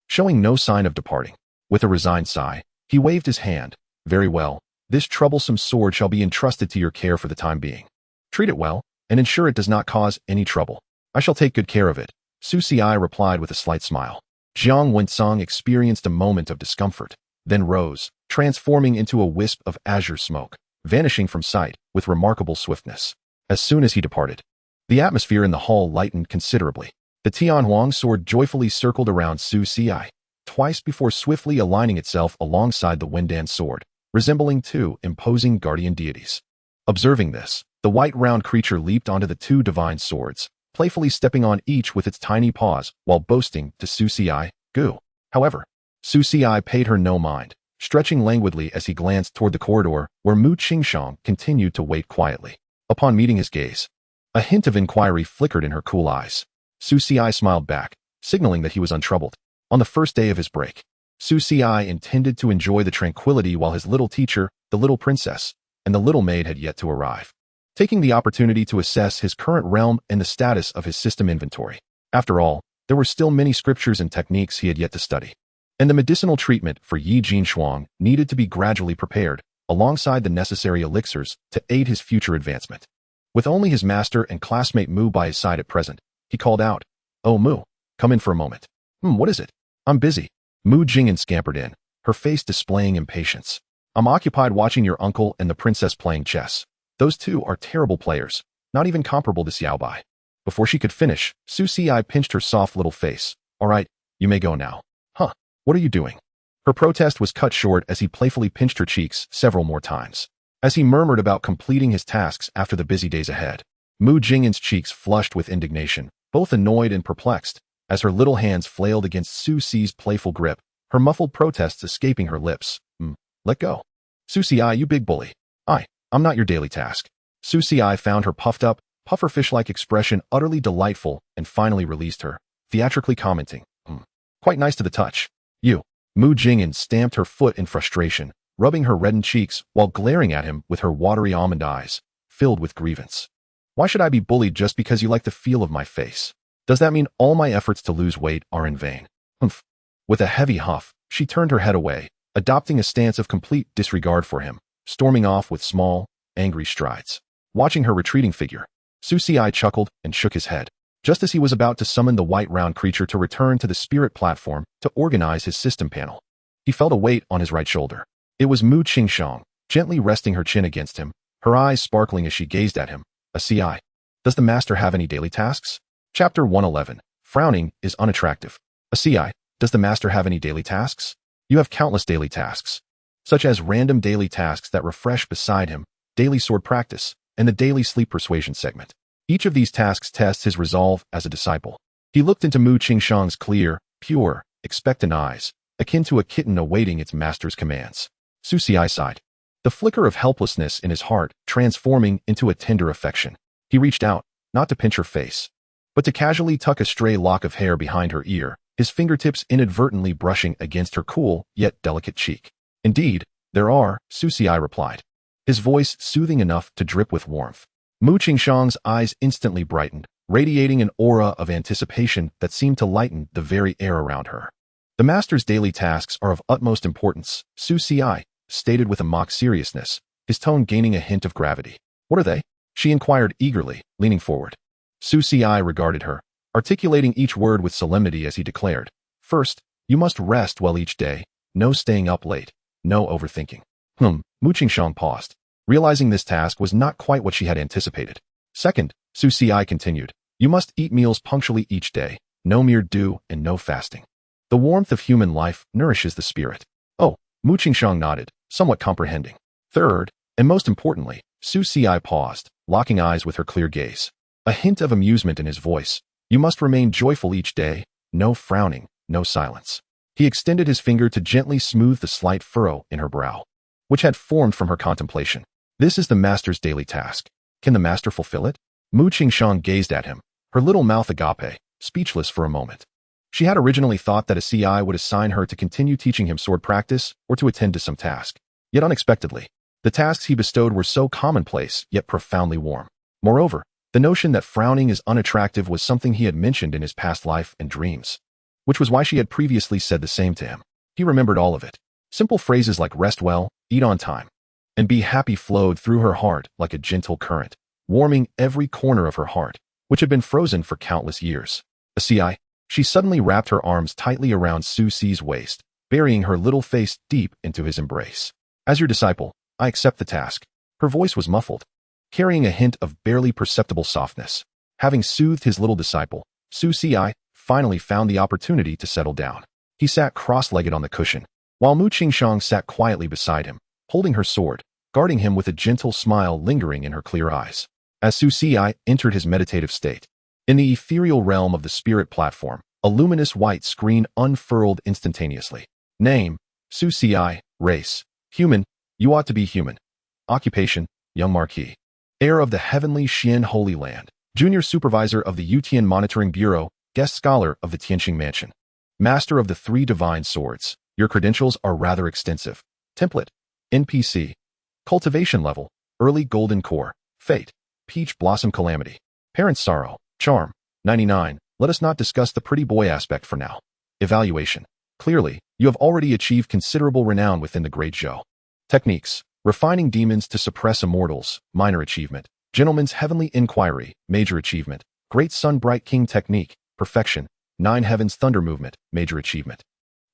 showing no sign of departing. With a resigned sigh, he waved his hand. "Very well, this troublesome sword shall be entrusted to your care for the time being. Treat it well, and ensure it does not cause any trouble." "I shall take good care of it," Su Xi replied with a slight smile. Jiang Wensong experienced a moment of discomfort, then rose, transforming into a wisp of azure smoke, vanishing from sight with remarkable swiftness. As soon as he departed, the atmosphere in the hall lightened considerably. The Tianhuang sword joyfully circled around Su Xi, twice before swiftly aligning itself alongside the Wendan sword, resembling two imposing guardian deities. Observing this, the white round creature leaped onto the two divine swords, playfully stepping on each with its tiny paws while boasting to Su Xi, "Goo." However, Su Xi paid her no mind, stretching languidly as he glanced toward the corridor where Mu Qingshang continued to wait quietly. Upon meeting his gaze, a hint of inquiry flickered in her cool eyes. Su Xi smiled back, signaling that he was untroubled. On the first day of his break, Su Xi intended to enjoy the tranquility while his little teacher, the little princess, and the little maid had yet to arrive, taking the opportunity to assess his current realm and the status of his system inventory. After all, there were still many scriptures and techniques he had yet to study, and the medicinal treatment for Yi Jin Shuang needed to be gradually prepared, alongside the necessary elixirs to aid his future advancement. With only his master and classmate Mu by his side at present, he called out, "Oh Mu, come in for a moment." What is it?" "I'm busy." Mu Jingyan scampered in, her face displaying impatience. "I'm occupied watching your uncle and the princess playing chess. Those two are terrible players, not even comparable to Xiaobai." Before she could finish, Su Xi pinched her soft little face. "All right, you may go now." "Huh, what are you doing?" Her protest was cut short as he playfully pinched her cheeks several more times. As he murmured about completing his tasks after the busy days ahead, Mu Jingyan's cheeks flushed with indignation, both annoyed and perplexed, as her little hands flailed against Su Xi's playful grip, her muffled protests escaping her lips. Let go." "Su Xi, you big bully. I'm not your daily task." Su Xi found her puffed up, pufferfish-like expression utterly delightful and finally released her, theatrically commenting, "Quite nice to the touch. You." Mu Jingyan stamped her foot in frustration, rubbing her reddened cheeks while glaring at him with her watery almond eyes, filled with grievance. "Why should I be bullied just because you like the feel of my face? Does that mean all my efforts to lose weight are in vain?" With a heavy huff, she turned her head away, adopting a stance of complete disregard for him, storming off with small, angry strides. Watching her retreating figure, Su Xi chuckled and shook his head, just as he was about to summon the white round creature to return to the spirit platform to organize his system panel. He felt a weight on his right shoulder. It was Mu Qingshang, gently resting her chin against him, her eyes sparkling as she gazed at him. "A CI. Does the master have any daily tasks?" Chapter 111. Frowning is unattractive. "A CI. Does the master have any daily tasks?" "You have countless daily tasks, such as random daily tasks that refresh beside him, daily sword practice, and the daily sleep persuasion segment. Each of these tasks tests his resolve as a disciple." He looked into Mu Qingshang's clear, pure, expectant eyes, akin to a kitten awaiting its master's commands. Su Xi sighed, the flicker of helplessness in his heart transforming into a tender affection. He reached out, not to pinch her face, but to casually tuck a stray lock of hair behind her ear, his fingertips inadvertently brushing against her cool yet delicate cheek. "Indeed, there are," Su Xi replied, his voice soothing enough to drip with warmth. Mu Qingshang's eyes instantly brightened, radiating an aura of anticipation that seemed to lighten the very air around her. "The master's daily tasks are of utmost importance," Su Xi stated with a mock seriousness, his tone gaining a hint of gravity. "What are they?" she inquired eagerly, leaning forward. Su Xi regarded her, articulating each word with solemnity as he declared, "First, you must rest well each day, no staying up late, no overthinking." Mu Qingxiang paused, realizing this task was not quite what she had anticipated. Second, Su Xi continued, "You must eat meals punctually each day, no mere dew and no fasting. The warmth of human life nourishes the spirit." Oh, Mu Qingxiang nodded, somewhat comprehending. Third, and most importantly, Su Xi paused, locking eyes with her clear gaze. A hint of amusement in his voice. "You must remain joyful each day, no frowning, no silence." He extended his finger to gently smooth the slight furrow in her brow, which had formed from her contemplation. This is the master's daily task. Can the master fulfill it? Mu Qingxiang gazed at him, her little mouth agape, speechless for a moment. She had originally thought that a CI would assign her to continue teaching him sword practice or to attend to some task. Yet unexpectedly, the tasks he bestowed were so commonplace yet profoundly warm. Moreover, the notion that frowning is unattractive was something he had mentioned in his past life and dreams, which was why she had previously said the same to him. He remembered all of it. Simple phrases like rest well, eat on time, and be happy flowed through her heart like a gentle current, warming every corner of her heart, which had been frozen for countless years. A CI, she suddenly wrapped her arms tightly around Su Xi's waist, burying her little face deep into his embrace. "As your disciple, I accept the task." Her voice was muffled, carrying a hint of barely perceptible softness. Having soothed his little disciple, Su Xi finally found the opportunity to settle down. He sat cross-legged on the cushion, while Mu Qingxiang sat quietly beside him, holding her sword, guarding him with a gentle smile lingering in her clear eyes. As Su Xi entered his meditative state, in the ethereal realm of the spirit platform, a luminous white screen unfurled instantaneously. Name, Su Xi, race, human, you ought to be human. Occupation, young marquis. Heir of the heavenly Xian Holy Land. Junior supervisor of the Yutian Monitoring Bureau, guest scholar of the Tianqing Mansion. Master of the 3 divine swords. Your credentials are rather extensive. Template, NPC. Cultivation level, early golden core. Fate, peach blossom calamity. Parents' sorrow, charm, 99. Let us not discuss the pretty boy aspect for now. Evaluation. Clearly, you have already achieved considerable renown within the Great Zhou. Techniques. Refining demons to suppress immortals, minor achievement. Gentleman's heavenly inquiry, major achievement. Great Sun Bright King technique, perfection. 9 Heavens Thunder movement, major achievement.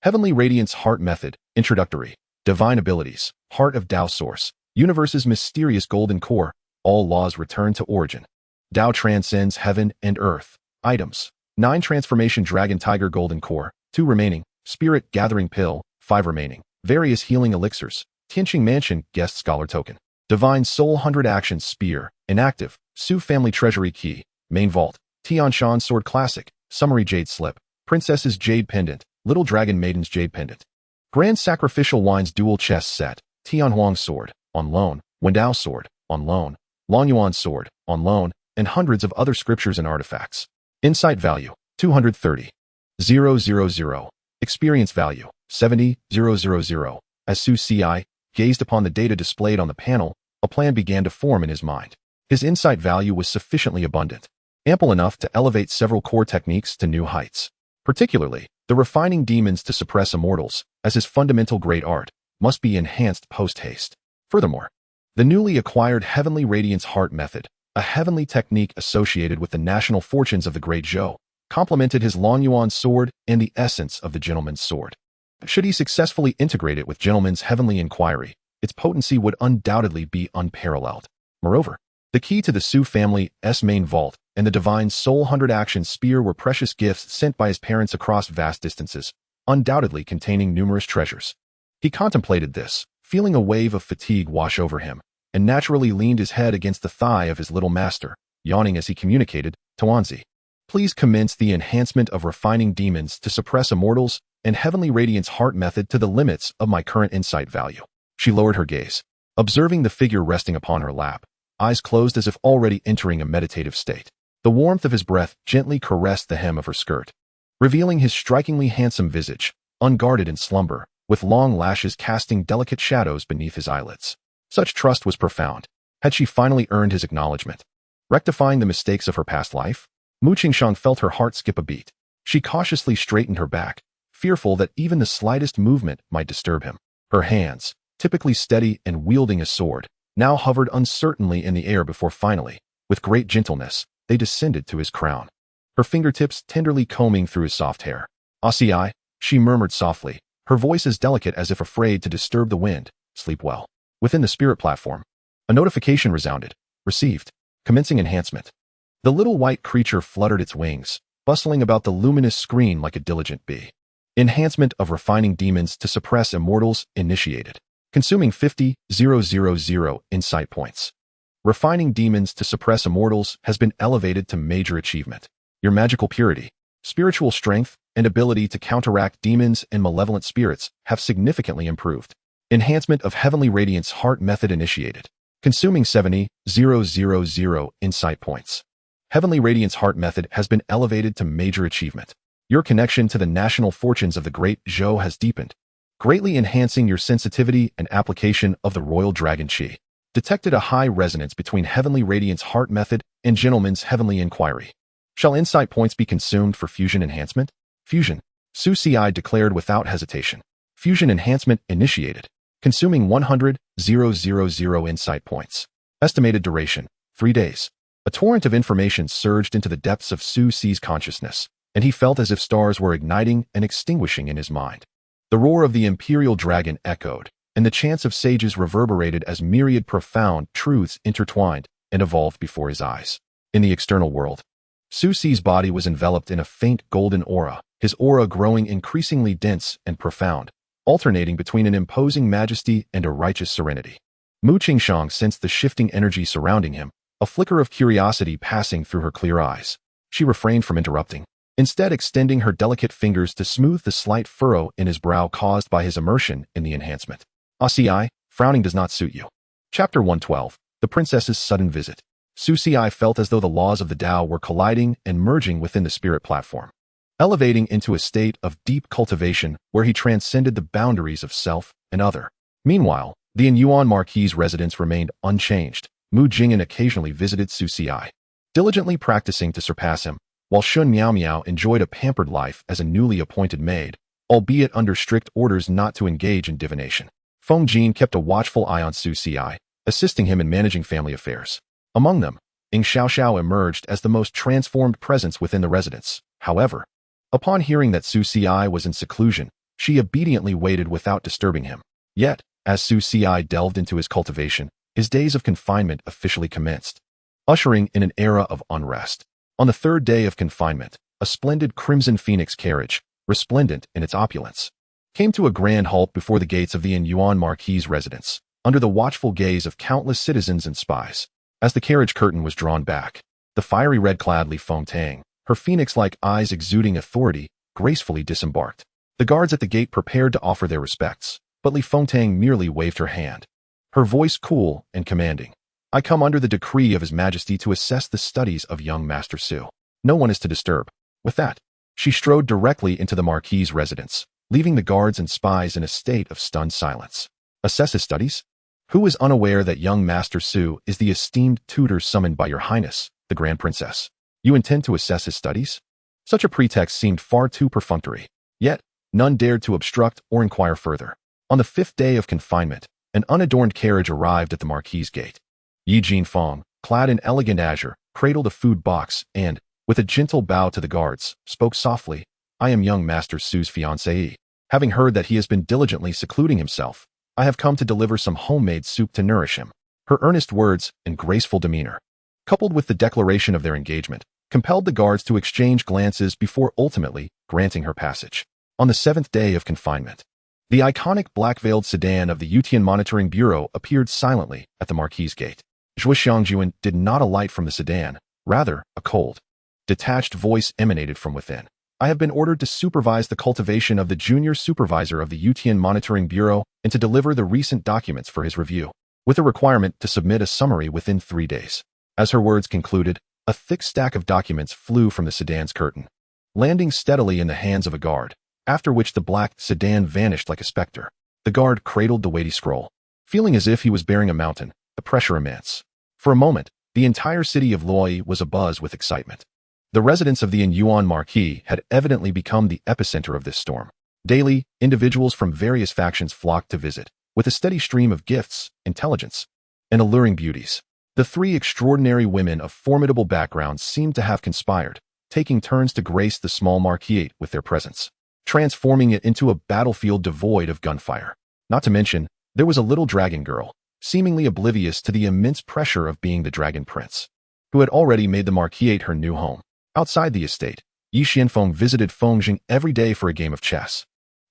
Heavenly Radiance Heart method, introductory. Divine abilities, Heart of Tao source. Universe's mysterious golden core, all laws return to origin. Tao transcends heaven and earth. Items. 9 Transformation Dragon Tiger Golden Core, 2 remaining. Spirit Gathering Pill, 5 remaining. Various healing elixirs. Tianqing Mansion Guest Scholar Token. Divine Soul 100 Action Spear, inactive. Su Family Treasury Key, Main Vault. Tianshan Sword Classic, Summary Jade Slip. Princess's Jade Pendant, Little Dragon Maiden's Jade Pendant. Grand Sacrificial Wines Dual Chest Set, Tianhuang Sword, on loan. Wendao Sword, on loan. Longyuan Sword, on loan, and hundreds of other scriptures and artifacts. Insight value, 230,000. Experience value, 70,000. As Su Xi gazed upon the data displayed on the panel, a plan began to form in his mind. His insight value was sufficiently abundant, ample enough to elevate several core techniques to new heights. Particularly, the refining demons to suppress immortals, as his fundamental great art, must be enhanced post-haste. Furthermore, the newly acquired Heavenly Radiance Heart method, a heavenly technique associated with the national fortunes of the Great Zhou, complemented his Longyuan sword and the essence of the Gentleman's Sword. Should he successfully integrate it with Gentleman's Heavenly Inquiry, its potency would undoubtedly be unparalleled. Moreover, the key to the Su family's main vault and the Divine Soul 100 Action Spear were precious gifts sent by his parents across vast distances, undoubtedly containing numerous treasures. He contemplated this, feeling a wave of fatigue wash over him, and naturally leaned his head against the thigh of his little master, yawning as he communicated, "Tuanzi, please commence the enhancement of refining demons to suppress immortals and Heavenly Radiance Heart method to the limits of my current insight value." She lowered her gaze, observing the figure resting upon her lap, eyes closed as if already entering a meditative state. The warmth of his breath gently caressed the hem of her skirt, revealing his strikingly handsome visage, unguarded in slumber, with long lashes casting delicate shadows beneath his eyelids. Such trust was profound. Had she finally earned his acknowledgement? Rectifying the mistakes of her past life? Mu Qingxiang felt her heart skip a beat. She cautiously straightened her back, fearful that even the slightest movement might disturb him. Her hands, typically steady and wielding a sword, now hovered uncertainly in the air before finally, with great gentleness, they descended to his crown. her fingertips tenderly combing through his soft hair. "Asii," she murmured softly, her voice as delicate as if afraid to disturb the wind. "Sleep well." Within the spirit platform, a notification resounded. "Received. Commencing enhancement." The little white creature fluttered its wings, bustling about the luminous screen like a diligent bee. Enhancement of refining demons to suppress immortals initiated. Consuming 50,000 insight points. Refining demons to suppress immortals has been elevated to major achievement. Your magical purity, spiritual strength, and ability to counteract demons and malevolent spirits have significantly improved. Enhancement of Heavenly Radiance Heart Method initiated. Consuming 70,000 insight points. Heavenly Radiance Heart Method has been elevated to major achievement. Your connection to the national fortunes of the Great Zhou has deepened, greatly enhancing your sensitivity and application of the Royal Dragon Chi. Detected a high resonance between Heavenly Radiance Heart Method and Gentleman's Heavenly Inquiry. Shall insight points be consumed for fusion enhancement? Fusion. Su Ci declared without hesitation. Fusion enhancement initiated. Consuming 100,000 insight points. Estimated duration, 3 days. A torrent of information surged into the depths of Su Ci's consciousness, and he felt as if stars were igniting and extinguishing in his mind. The roar of the imperial dragon echoed, and the chants of sages reverberated as myriad profound truths intertwined and evolved before his eyes. In the external world, Su Ci's body was enveloped in a faint golden aura, his aura growing increasingly dense and profound, alternating between an imposing majesty and a righteous serenity. Mu Qingshang sensed the shifting energy surrounding him, a flicker of curiosity passing through her clear eyes. She refrained from interrupting, instead extending her delicate fingers to smooth the slight furrow in his brow caused by his immersion in the enhancement. "Asii, frowning does not suit you." Chapter 112, The Princess's Sudden Visit. Su Ci felt as though the laws of the Tao were colliding and merging within the spirit platform, elevating into a state of deep cultivation where he transcended the boundaries of self and other. Meanwhile, the Yuan Marquis's residence remained unchanged. Mu Jing'an occasionally visited Su Ci, diligently practicing to surpass him, while Shun Miao Miao enjoyed a pampered life as a newly appointed maid, albeit under strict orders not to engage in divination. Feng Jin kept a watchful eye on Su Ci, assisting him in managing family affairs. Among them, Ying Xiaoxiao emerged as the most transformed presence within the residence. However, upon hearing that Su Ci was in seclusion, she obediently waited without disturbing him. Yet, as Su Ci delved into his cultivation, his days of confinement officially commenced, ushering in an era of unrest. On the 3rd day of confinement, a splendid crimson phoenix carriage, resplendent in its opulence, came to a grand halt before the gates of the Yuan Marquis's residence, under the watchful gaze of countless citizens and spies. As the carriage curtain was drawn back, the fiery red-clad Li Fengtang, her phoenix-like eyes exuding authority, gracefully disembarked. The guards at the gate prepared to offer their respects, but Li Fengtang merely waved her hand, her voice cool and commanding. "I come under the decree of His Majesty to assess the studies of young Master Su. No one is to disturb." With that, she strode directly into the Marquis's residence, leaving the guards and spies in a state of stunned silence. Assess his studies? Who is unaware that young Master Su is the esteemed tutor summoned by Your Highness, the Grand Princess? You intend to assess his studies? Such a pretext seemed far too perfunctory. Yet, none dared to obstruct or inquire further. On the 5th day of confinement, an unadorned carriage arrived at the Marquis's gate. Yi Jinfeng, clad in elegant azure, cradled a food box and, with a gentle bow to the guards, spoke softly, "I am young Master Su's fiancée. Having heard that he has been diligently secluding himself, I have come to deliver some homemade soup to nourish him." Her earnest words and graceful demeanor, coupled with the declaration of their engagement, compelled the guards to exchange glances before ultimately granting her passage. On the 7th day of confinement, the iconic black-veiled sedan of the Yutian Monitoring Bureau appeared silently at the Marquis's gate. Zhuo Xiangjuan did not alight from the sedan, rather, a cold, detached voice emanated from within. "I have been ordered to supervise the cultivation of the junior supervisor of the Yutian Monitoring Bureau and to deliver the recent documents for his review, with a requirement to submit a summary within 3 days. As her words concluded, a thick stack of documents flew from the sedan's curtain, landing steadily in the hands of a guard, after which the black sedan vanished like a specter. The guard cradled the weighty scroll, feeling as if he was bearing a mountain, the pressure immense. For a moment, the entire city of Loi was abuzz with excitement. The residence of the Yuan Marquis had evidently become the epicenter of this storm. Daily, individuals from various factions flocked to visit, with a steady stream of gifts, intelligence, and alluring beauties. The 3 extraordinary women of formidable backgrounds seemed to have conspired, taking turns to grace the small marquise with their presence, transforming it into a battlefield devoid of gunfire. Not to mention, there was a little dragon girl, seemingly oblivious to the immense pressure of being the dragon prince, who had already made the marquise her new home. Outside the estate, Yi Xianfeng visited Fengjing every day for a game of chess.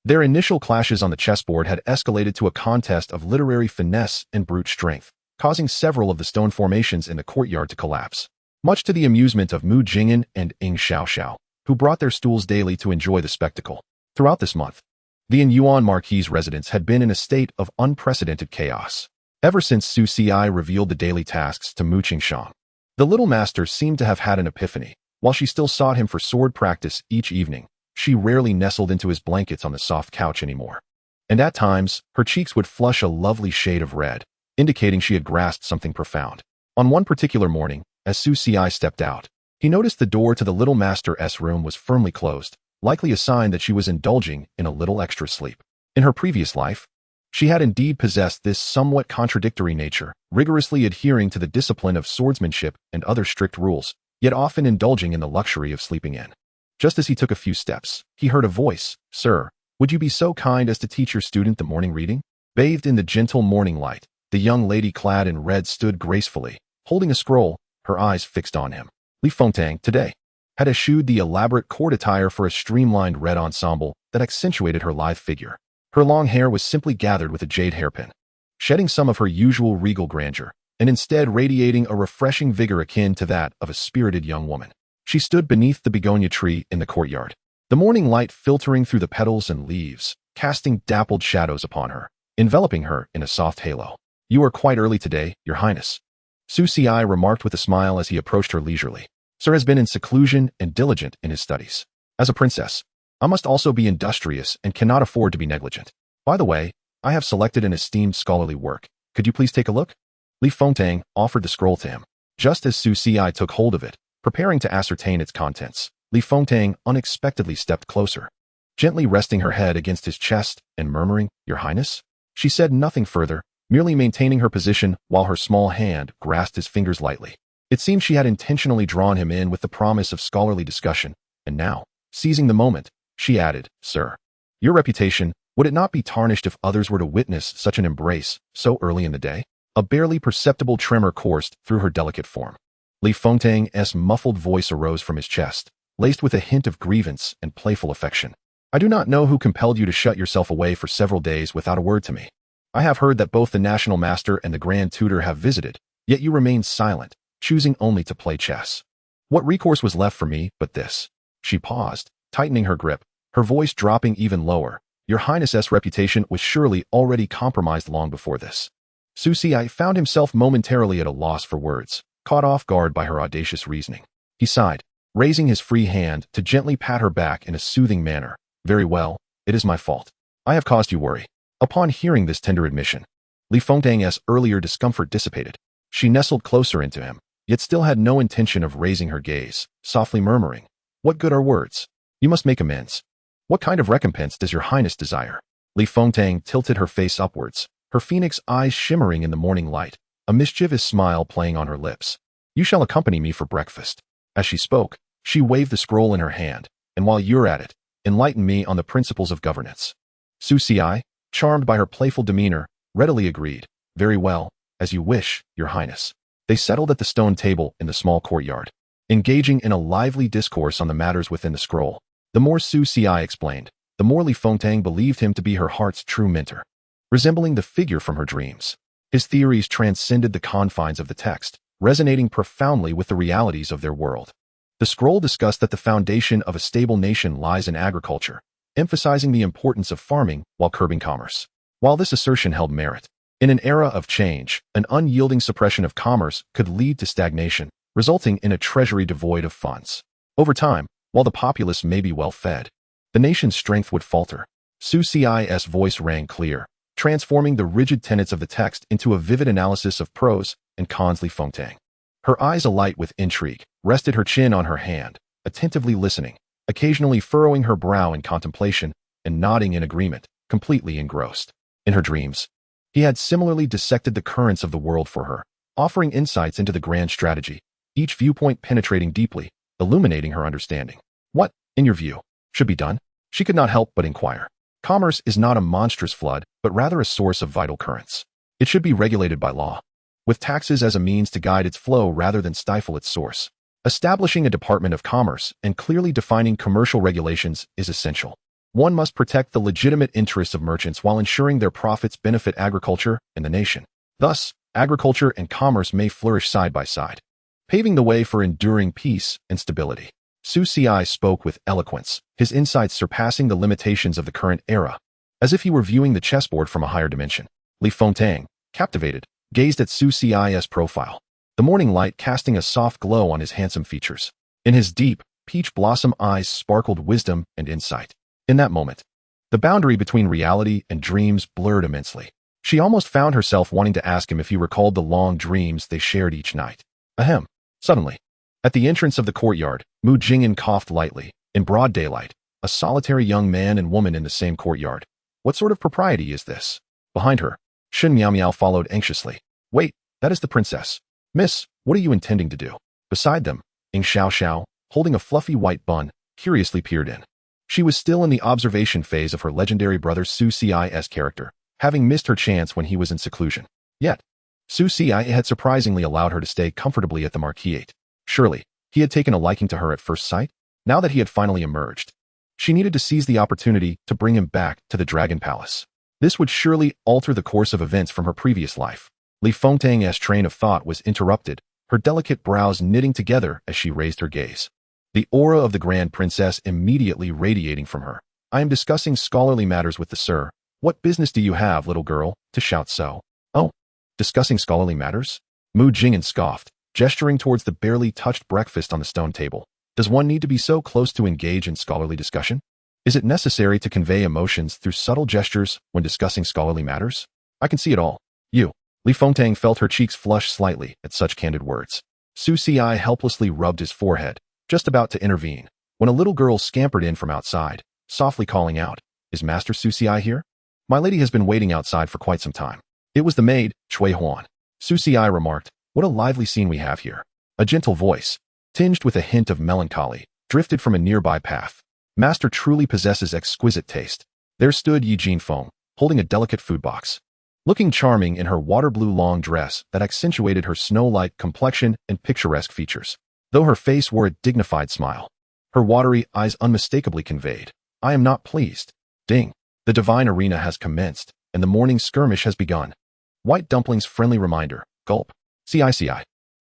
Their initial clashes on the chessboard had escalated to a contest of literary finesse and brute strength, causing several of the stone formations in the courtyard to collapse, much to the amusement of Mu Jing'an and Ing Xiaoxiao, who brought their stools daily to enjoy the spectacle. Throughout this month, the Yuan Marquis' residence had been in a state of unprecedented chaos. Ever since Su Xi revealed the daily tasks to Mu Qingshang, the little master seemed to have had an epiphany. While she still sought him for sword practice each evening, she rarely nestled into his blankets on the soft couch anymore. And at times, her cheeks would flush a lovely shade of red, indicating she had grasped something profound. On one particular morning, as Su Xi stepped out, he noticed the door to the little master's room was firmly closed, likely a sign that she was indulging in a little extra sleep. In her previous life, she had indeed possessed this somewhat contradictory nature, rigorously adhering to the discipline of swordsmanship and other strict rules, yet often indulging in the luxury of sleeping in. Just as he took a few steps, he heard a voice. "Sir, would you be so kind as to teach your student the morning reading?" Bathed in the gentle morning light, the young lady clad in red stood gracefully, holding a scroll, her eyes fixed on him. Li Fengtang, today, had eschewed the elaborate court attire for a streamlined red ensemble that accentuated her lithe figure. Her long hair was simply gathered with a jade hairpin, shedding some of her usual regal grandeur, and instead radiating a refreshing vigor akin to that of a spirited young woman. She stood beneath the begonia tree in the courtyard, the morning light filtering through the petals and leaves, casting dappled shadows upon her, enveloping her in a soft halo. "You are quite early today, Your Highness," Su Xi remarked with a smile as he approached her leisurely. "Sir has been in seclusion and diligent in his studies. As a princess, I must also be industrious and cannot afford to be negligent. By the way, I have selected an esteemed scholarly work. Could you please take a look?" Li Fengtang offered the scroll to him. Just as Su Xi took hold of it, preparing to ascertain its contents, Li Fengtang unexpectedly stepped closer, gently resting her head against his chest and murmuring, "Your Highness?" She said nothing further, merely maintaining her position while her small hand grasped his fingers lightly. It seemed she had intentionally drawn him in with the promise of scholarly discussion, and now, seizing the moment, she added, "Sir, your reputation, would it not be tarnished if others were to witness such an embrace so early in the day?" A barely perceptible tremor coursed through her delicate form. Li Fengtang's muffled voice arose from his chest, laced with a hint of grievance and playful affection. "I do not know who compelled you to shut yourself away for several days without a word to me. I have heard that both the national master and the grand tutor have visited, yet you remained silent, choosing only to play chess. What recourse was left for me but this?" She paused, tightening her grip, her voice dropping even lower. "Your Highness's reputation was surely already compromised long before this." Su Xi found himself momentarily at a loss for words, caught off guard by her audacious reasoning. He sighed, raising his free hand to gently pat her back in a soothing manner. "Very well, it is my fault. I have caused you worry." Upon hearing this tender admission, Li Fengtang's earlier discomfort dissipated. She nestled closer into him, yet still had no intention of raising her gaze, softly murmuring, "What good are words? You must make amends. What kind of recompense does Your Highness desire?" Li Fengtang tilted her face upwards, her phoenix eyes shimmering in the morning light, a mischievous smile playing on her lips. "You shall accompany me for breakfast." As she spoke, she waved the scroll in her hand, "And while you're at it, enlighten me on the principles of governance." Su Xi, charmed by her playful demeanor, readily agreed. "Very well, as you wish, Your Highness." They settled at the stone table in the small courtyard, engaging in a lively discourse on the matters within the scroll. The more Su Xi explained, the more Li Fengtang believed him to be her heart's true mentor, resembling the figure from her dreams. His theories transcended the confines of the text, resonating profoundly with the realities of their world. The scroll discussed that the foundation of a stable nation lies in agriculture, emphasizing the importance of farming while curbing commerce. While this assertion held merit, in an era of change, an unyielding suppression of commerce could lead to stagnation, resulting in a treasury devoid of funds. Over time, while the populace may be well fed, the nation's strength would falter. Su Xi's voice rang clear, transforming the rigid tenets of the text into a vivid analysis of pros and cons. Li Fengtang, her eyes alight with intrigue, rested her chin on her hand, attentively listening, occasionally furrowing her brow in contemplation and nodding in agreement, completely engrossed. In her dreams, he had similarly dissected the currents of the world for her, offering insights into the grand strategy, each viewpoint penetrating deeply, illuminating her understanding. What, in your view, should be done? She could not help but inquire. Commerce is not a monstrous flood, but rather a source of vital currents. It should be regulated by law, with taxes as a means to guide its flow rather than stifle its source. Establishing a Department of Commerce and clearly defining commercial regulations is essential. One must protect the legitimate interests of merchants while ensuring their profits benefit agriculture and the nation. Thus, agriculture and commerce may flourish side by side, paving the way for enduring peace and stability. Su Xi spoke with eloquence, his insights surpassing the limitations of the current era, as if he were viewing the chessboard from a higher dimension. Li Fengtang, captivated, gazed at Su Xi's profile, the morning light casting a soft glow on his handsome features. In his deep, peach blossom eyes sparkled wisdom and insight. In that moment, the boundary between reality and dreams blurred immensely. She almost found herself wanting to ask him if he recalled the long dreams they shared each night. Ahem. Suddenly, at the entrance of the courtyard, Mu Jingyan coughed lightly. In broad daylight, a solitary young man and woman in the same courtyard. What sort of propriety is this? Behind her, Shen Miao followed anxiously. Wait, that is the princess. Miss, what are you intending to do? Beside them, Ying Xiao, holding a fluffy white bun, curiously peered in. She was still in the observation phase of her legendary brother Su Xi's character, having missed her chance when he was in seclusion. Yet, Su Xi had surprisingly allowed her to stay comfortably at the marquise. Surely, he had taken a liking to her at first sight. Now that he had finally emerged, she needed to seize the opportunity to bring him back to the Dragon Palace. This would surely alter the course of events from her previous life. Li Fengtang's train of thought was interrupted, her delicate brows knitting together as she raised her gaze. The aura of the Grand Princess immediately radiating from her. I am discussing scholarly matters with the sir. What business do you have, little girl, to shout so? Oh, discussing scholarly matters? Mu Jingyan scoffed, gesturing towards the barely touched breakfast on the stone table. Does one need to be so close to engage in scholarly discussion? Is it necessary to convey emotions through subtle gestures when discussing scholarly matters? I can see it all. You. Li Fengtang felt her cheeks flush slightly at such candid words. Su Xi helplessly rubbed his forehead, just about to intervene, when a little girl scampered in from outside, softly calling out, Is Master Su Xi here? My lady has been waiting outside for quite some time. It was the maid, Cui Huan. Su Xi remarked, What a lively scene we have here. A gentle voice, tinged with a hint of melancholy, drifted from a nearby path. Master truly possesses exquisite taste. There stood Yi Jinfeng, holding a delicate food box, looking charming in her water-blue long dress that accentuated her snow-like complexion and picturesque features. Though her face wore a dignified smile, her watery eyes unmistakably conveyed, I am not pleased. Ding. The divine arena has commenced, and the morning skirmish has begun. White Dumpling's friendly reminder, gulp. Ci.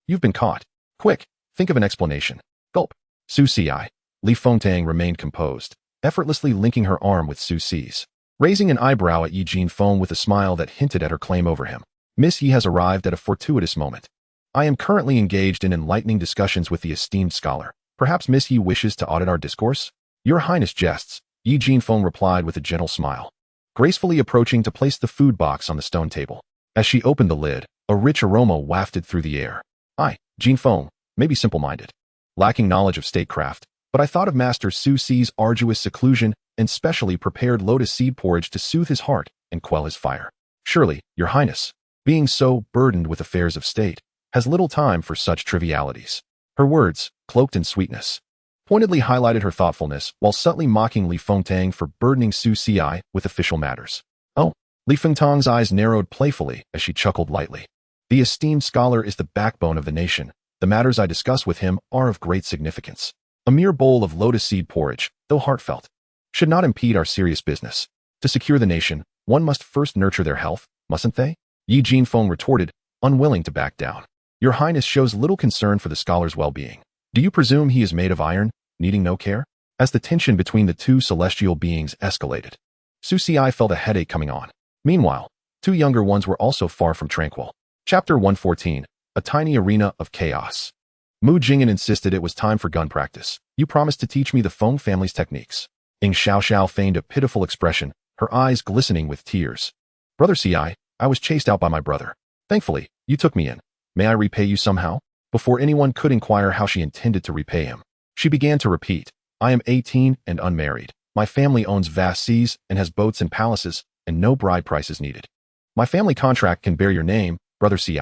You've been caught. Quick, think of an explanation. Gulp. Su Xi. Li Fengtang remained composed, effortlessly linking her arm with Su Xi's, raising an eyebrow at Yi Jinfeng with a smile that hinted at her claim over him. Miss Yi has arrived at a fortuitous moment. I am currently engaged in enlightening discussions with the esteemed scholar. Perhaps Miss Yi wishes to audit our discourse? Your Highness jests, Yi Jinfeng replied with a gentle smile, gracefully approaching to place the food box on the stone table. As she opened the lid, a rich aroma wafted through the air. I, Jinfeng, may be simple-minded, lacking knowledge of statecraft, but I thought of Master Su Xi's arduous seclusion and specially prepared lotus seed porridge to soothe his heart and quell his fire. Surely, Your Highness, being so burdened with affairs of state, has little time for such trivialities. Her words, cloaked in sweetness, pointedly highlighted her thoughtfulness while subtly mocking Li Fengtang for burdening Su Xi with official matters. Oh, Li Fengtang's eyes narrowed playfully as she chuckled lightly. The esteemed scholar is the backbone of the nation. The matters I discuss with him are of great significance. A mere bowl of lotus seed porridge, though heartfelt, should not impede our serious business. To secure the nation, one must first nurture their health, mustn't they? Yi Jinfeng retorted, unwilling to back down. Your Highness shows little concern for the scholar's well-being. Do you presume he is made of iron, needing no care? As the tension between the two celestial beings escalated, Su Xi felt a headache coming on. Meanwhile, two younger ones were also far from tranquil. Chapter 114, A Tiny Arena of Chaos. Mu Jingyan insisted it was time for gun practice. You promised to teach me the Feng family's techniques. Ying Xiao feigned a pitiful expression, her eyes glistening with tears. Brother Ci, I was chased out by my brother. Thankfully, you took me in. May I repay you somehow? Before anyone could inquire how she intended to repay him, she began to repeat, I am 18 and unmarried. My family owns vast seas and has boats and palaces, and no bride price is needed. My family contract can bear your name, Brother Ci.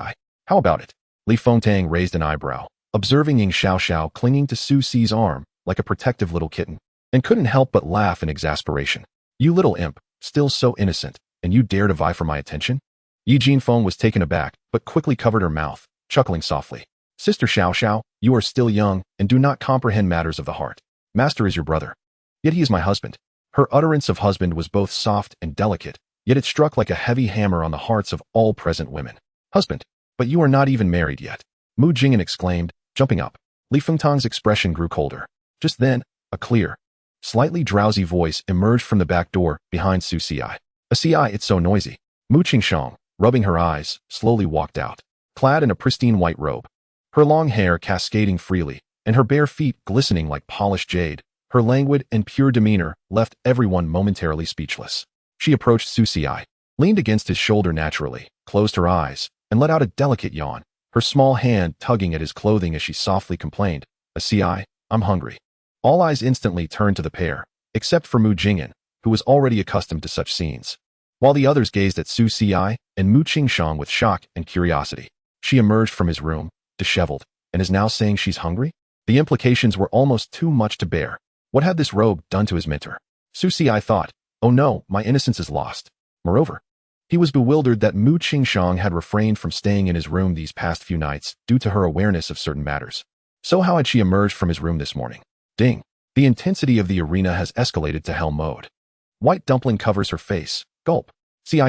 How about it? Li Fengtang raised an eyebrow. observing Ying Xiaoxiao clinging to Su Si's arm like a protective little kitten, and couldn't help but laugh in exasperation. You little imp, still so innocent, and you dare to vie for my attention? Yi Jinfeng was taken aback, but quickly covered her mouth, chuckling softly. Sister Xiaoxiao, you are still young and do not comprehend matters of the heart. Master is your brother. Yet he is my husband. Her utterance of husband was both soft and delicate, yet it struck like a heavy hammer on the hearts of all present women. Husband, but you are not even married yet. Mu Jingyan exclaimed, jumping up. Li Fengtang's expression grew colder. Just then, a clear, slightly drowsy voice emerged from the back door behind Su Si. It's so noisy. Mu Qingshang, rubbing her eyes, slowly walked out, clad in a pristine white robe. Her long hair cascading freely, and her bare feet glistening like polished jade, her languid and pure demeanor left everyone momentarily speechless. She approached Su Si, leaned against his shoulder naturally, closed her eyes, and let out a delicate yawn, her small hand tugging at his clothing as she softly complained, I'm hungry. All eyes instantly turned to the pair, except for Mu Jingyan, who was already accustomed to such scenes. While the others gazed at Su Si and Mu Qingshang with shock and curiosity, she emerged from his room, disheveled, and is now saying she's hungry? The implications were almost too much to bear. What had this rogue done to his mentor? Su Si thought, oh no, my innocence is lost. Moreover, he was bewildered that Mu Qingshang had refrained from staying in his room these past few nights due to her awareness of certain matters. So how had she emerged from his room this morning? Ding. The intensity of the arena has escalated to hell mode. White dumpling covers her face. Gulp. Ci.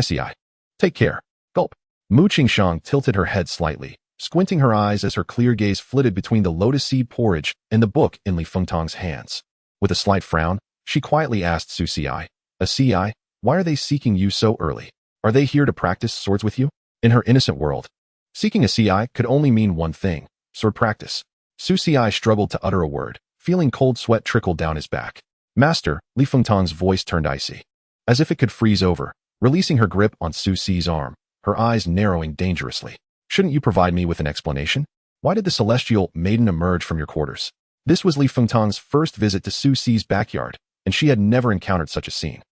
Take care. Gulp. Mu Qingshang tilted her head slightly, squinting her eyes as her clear gaze flitted between the lotus seed porridge and the book in Li Fengtang's hands. With a slight frown, she quietly asked Su Si, why are they seeking you so early? Are they here to practice swords with you? In her innocent world, seeking a Ci could only mean one thing, sword practice. Su Si struggled to utter a word, feeling cold sweat trickle down his back. Master, Li Fengtang's voice turned icy, as if it could freeze over, releasing her grip on Su Si's arm, her eyes narrowing dangerously. Shouldn't you provide me with an explanation? Why did the celestial maiden emerge from your quarters? This was Li Fengtang's first visit to Su Si's backyard, and she had never encountered such a scene.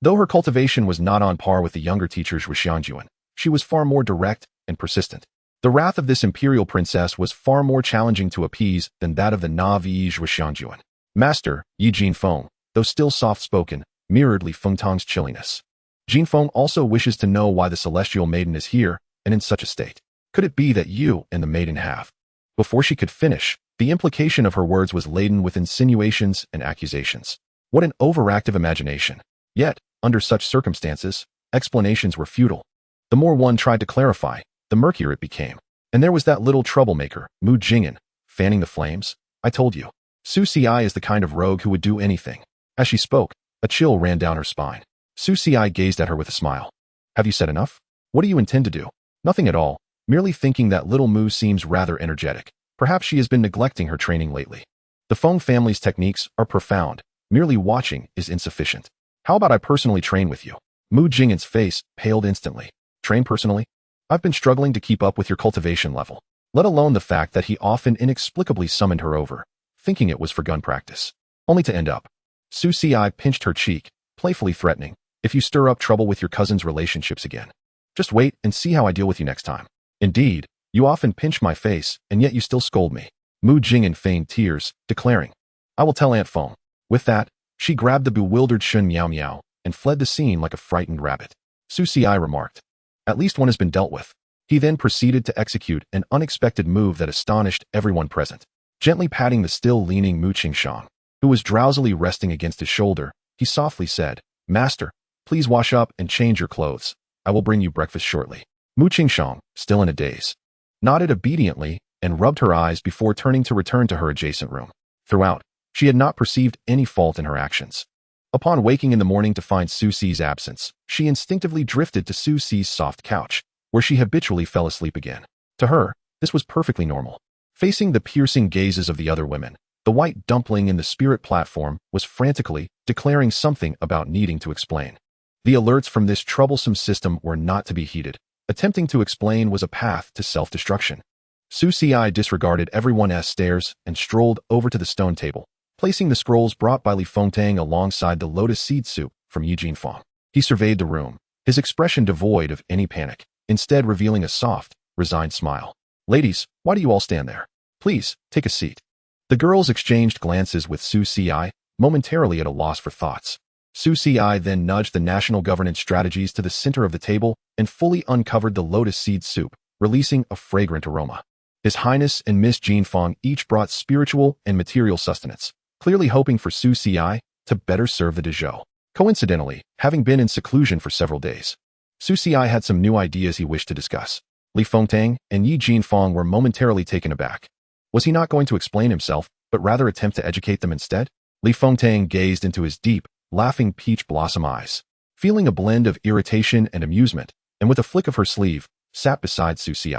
Though her cultivation was not on par with the younger teachers with Xianjuan, she was far more direct and persistent. The wrath of this imperial princess was far more challenging to appease than that of the Na'vi with Xianjuan. Master, Yi Jinfeng, though still soft-spoken, mirrored Li Fengtang's chilliness. Jinfeng also wishes to know why the celestial maiden is here and in such a state. Could it be that you and the maiden have? Before she could finish, the implication of her words was laden with insinuations and accusations. What an overactive imagination. Yet, under such circumstances, explanations were futile. The more one tried to clarify, the murkier it became. And there was that little troublemaker, Mu Jingyan, fanning the flames. I told you. Su Si is the kind of rogue who would do anything. As she spoke, a chill ran down her spine. Su Si gazed at her with a smile. Have you said enough? What do you intend to do? Nothing at all, merely thinking that little Mu seems rather energetic. Perhaps she has been neglecting her training lately. The Feng family's techniques are profound. Merely watching is insufficient. How about I personally train with you? Mu Jingyan's face paled instantly. Train personally? I've been struggling to keep up with your cultivation level, let alone the fact that he often inexplicably summoned her over, thinking it was for gun practice, only to end up. Su Si pinched her cheek, playfully threatening, if you stir up trouble with your cousin's relationships again. Just wait and see how I deal with you next time. Indeed, you often pinch my face, and yet you still scold me. Mu Jingyan feigned tears, declaring, I will tell Aunt Feng. With that, she grabbed the bewildered Shun Miao Miao and fled the scene like a frightened rabbit. Su Si remarked, at least one has been dealt with. He then proceeded to execute an unexpected move that astonished everyone present. Gently patting the still leaning Mu Qingshang, who was drowsily resting against his shoulder, he softly said, Master, please wash up and change your clothes. I will bring you breakfast shortly. Mu Qingshang, still in a daze, nodded obediently and rubbed her eyes before turning to return to her adjacent room. Throughout, she had not perceived any fault in her actions. Upon waking in the morning to find Su Si's absence, she instinctively drifted to Su Si's soft couch, where she habitually fell asleep again. To her, this was perfectly normal. Facing the piercing gazes of the other women, the white dumpling in the spirit platform was frantically declaring something about needing to explain. The alerts from this troublesome system were not to be heeded. Attempting to explain was a path to self-destruction. Su Si disregarded everyone's stares and strolled over to the stone table, placing the scrolls brought by Li Fengtang alongside the lotus seed soup from Yi Jinfeng. He surveyed the room, his expression devoid of any panic, instead revealing a soft, resigned smile. Ladies, why do you all stand there? Please, take a seat. The girls exchanged glances with Su Ci, momentarily at a loss for thoughts. Su Ci then nudged the national governance strategies to the center of the table and fully uncovered the lotus seed soup, releasing a fragrant aroma. His Highness and Miss Jinfeng each brought spiritual and material sustenance, clearly hoping for Su Ci to better serve the Dezhou. Coincidentally, having been in seclusion for several days, Su Ci had some new ideas he wished to discuss. Li Fengtang and Yi Jinfeng were momentarily taken aback. Was he not going to explain himself, but rather attempt to educate them instead? Li Fengtang gazed into his deep, laughing peach blossom eyes, feeling a blend of irritation and amusement, and with a flick of her sleeve, sat beside Su Ci.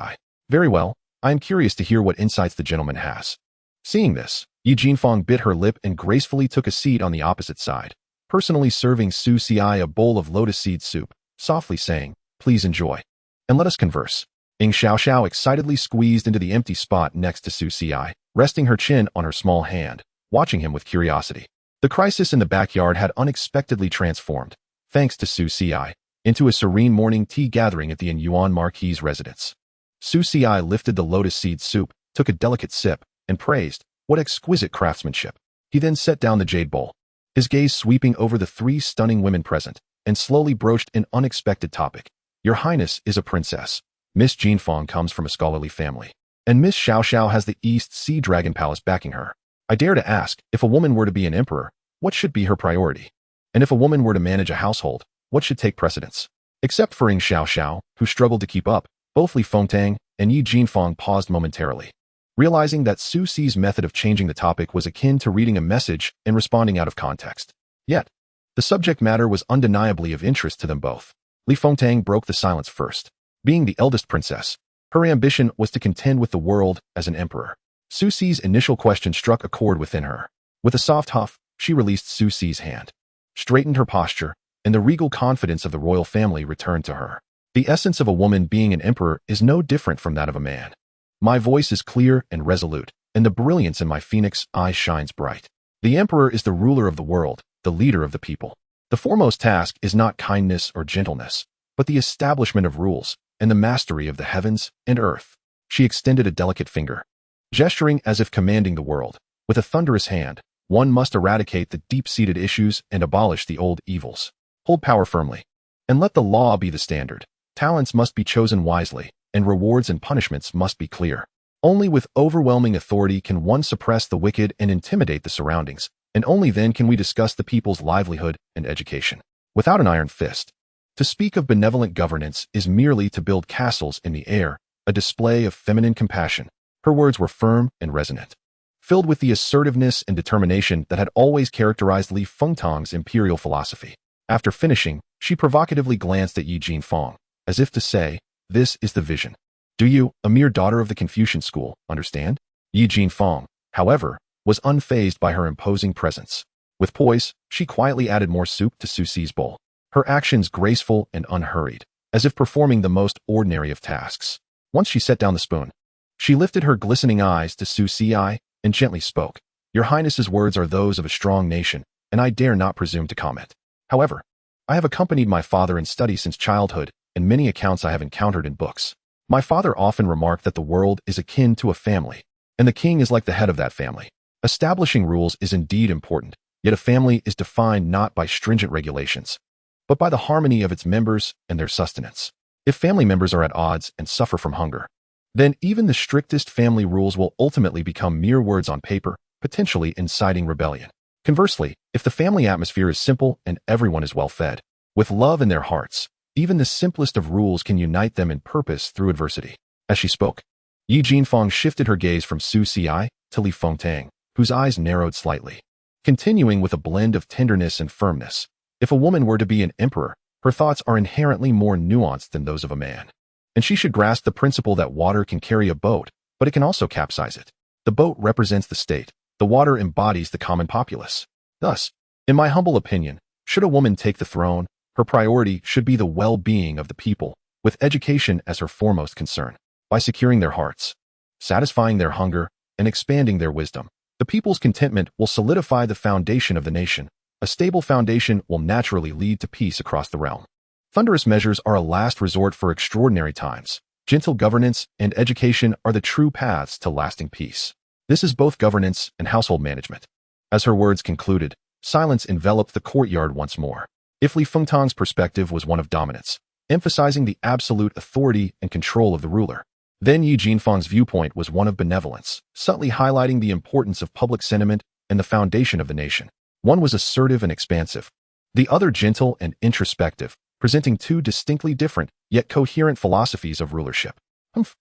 Very well, I am curious to hear what insights the gentleman has. Seeing this, Yi Jinfeng bit her lip and gracefully took a seat on the opposite side, personally serving Su Ci a bowl of lotus seed soup, softly saying, "Please enjoy. And let us converse." Ying Xiaoxiao excitedly squeezed into the empty spot next to Su Ci, resting her chin on her small hand, watching him with curiosity. The crisis in the backyard had unexpectedly transformed, thanks to Su Ci, into a serene morning tea gathering at the Yuan Marquis's residence. Su Ci lifted the lotus seed soup, took a delicate sip, and praised, "What exquisite craftsmanship." He then set down the jade bowl, his gaze sweeping over the three stunning women present, and slowly broached an unexpected topic. "Your Highness is a princess. Miss Jinfeng comes from a scholarly family, and Miss Xiaoxiao has the East Sea Dragon Palace backing her. I dare to ask, if a woman were to be an emperor, what should be her priority? And if a woman were to manage a household, what should take precedence?" Except for Ying Xiaoxiao, who struggled to keep up, both Li Fengtang and Yi Jinfeng paused momentarily, realizing that Su Ci's method of changing the topic was akin to reading a message and responding out of context. Yet, the subject matter was undeniably of interest to them both. Li Fengtang broke the silence first. Being the eldest princess, her ambition was to contend with the world as an emperor. Su Ci's initial question struck a chord within her. With a soft huff, she released Su Ci's hand, straightened her posture, and the regal confidence of the royal family returned to her. The essence of a woman being an emperor is no different from that of a man. My voice is clear and resolute, and the brilliance in my phoenix eye shines bright. The emperor is the ruler of the world, the leader of the people. The foremost task is not kindness or gentleness, but the establishment of rules and the mastery of the heavens and earth. She extended a delicate finger, gesturing as if commanding the world. With a thunderous hand, one must eradicate the deep-seated issues and abolish the old evils. Hold power firmly, and let the law be the standard. Talents must be chosen wisely, and rewards and punishments must be clear. Only with overwhelming authority can one suppress the wicked and intimidate the surroundings, and only then can we discuss the people's livelihood and education. Without an iron fist, to speak of benevolent governance is merely to build castles in the air, a display of feminine compassion. Her words were firm and resonant, filled with the assertiveness and determination that had always characterized Li Fengtang's imperial philosophy. After finishing, she provocatively glanced at Yi Jinfeng, as if to say, "This is the vision. Do you, a mere daughter of the Confucian school, understand?" Yi Jinfeng, however, was unfazed by her imposing presence. With poise, she quietly added more soup to Su Ci's bowl, her actions graceful and unhurried, as if performing the most ordinary of tasks. Once she set down the spoon, she lifted her glistening eyes to Su Ci and gently spoke. "Your Highness's words are those of a strong nation, and I dare not presume to comment. However, I have accompanied my father in study since childhood, and many accounts I have encountered in books. My father often remarked that the world is akin to a family, and the king is like the head of that family. Establishing rules is indeed important, yet a family is defined not by stringent regulations, but by the harmony of its members and their sustenance. If family members are at odds and suffer from hunger, then even the strictest family rules will ultimately become mere words on paper, potentially inciting rebellion. Conversely, if the family atmosphere is simple and everyone is well fed, with love in their hearts, even the simplest of rules can unite them in purpose through adversity." As she spoke, Yi Jinfeng shifted her gaze from Su Ci to Li Fengtang, whose eyes narrowed slightly, continuing with a blend of tenderness and firmness. If a woman were to be an emperor, her thoughts are inherently more nuanced than those of a man, and she should grasp the principle that water can carry a boat, but it can also capsize it. The boat represents the state, the water embodies the common populace. Thus, in my humble opinion, should a woman take the throne, her priority should be the well-being of the people, with education as her foremost concern. By securing their hearts, satisfying their hunger, and expanding their wisdom, the people's contentment will solidify the foundation of the nation. A stable foundation will naturally lead to peace across the realm. Thunderous measures are a last resort for extraordinary times. Gentle governance and education are the true paths to lasting peace. This is both governance and household management. As her words concluded, silence enveloped the courtyard once more. If Li Fengtang's perspective was one of dominance, emphasizing the absolute authority and control of the ruler, then Yi Jinfang's viewpoint was one of benevolence, subtly highlighting the importance of public sentiment and the foundation of the nation. One was assertive and expansive, the other gentle and introspective, presenting two distinctly different, yet coherent philosophies of rulership.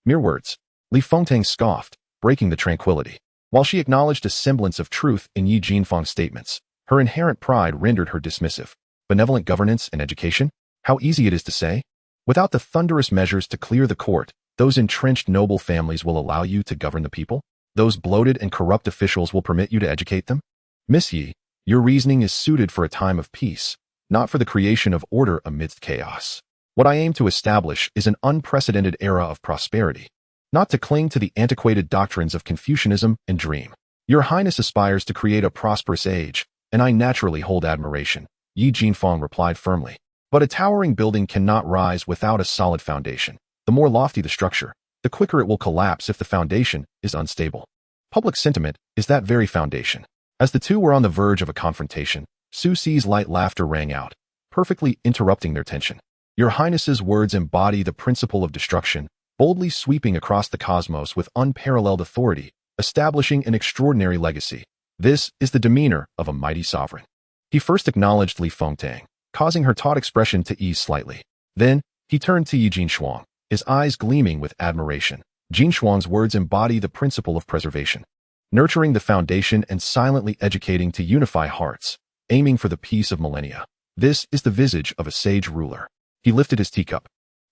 Mere words. Li Fengtang scoffed, breaking the tranquility. While she acknowledged a semblance of truth in Yi Jinfang's statements, her inherent pride rendered her dismissive. Benevolent governance and education? How easy it is to say. Without the thunderous measures to clear the court, those entrenched noble families will allow you to govern the people? Those bloated and corrupt officials will permit you to educate them? Miss Yi, your reasoning is suited for a time of peace, not for the creation of order amidst chaos. What I aim to establish is an unprecedented era of prosperity, not to cling to the antiquated doctrines of Confucianism and dream. Your Highness aspires to create a prosperous age, and I naturally hold admiration, Yi Jinfang replied firmly. But a towering building cannot rise without a solid foundation. The more lofty the structure, the quicker it will collapse if the foundation is unstable. Public sentiment is that very foundation. As the two were on the verge of a confrontation, Su Si's light laughter rang out, perfectly interrupting their tension. Your Highness's words embody the principle of destruction, boldly sweeping across the cosmos with unparalleled authority, establishing an extraordinary legacy. This is the demeanor of a mighty sovereign. He first acknowledged Li Fengtang, causing her taut expression to ease slightly. Then, he turned to Yi Jinshuang, his eyes gleaming with admiration. Jinshuang's words embody the principle of preservation, nurturing the foundation and silently educating to unify hearts, aiming for the peace of millennia. This is the visage of a sage ruler. He lifted his teacup,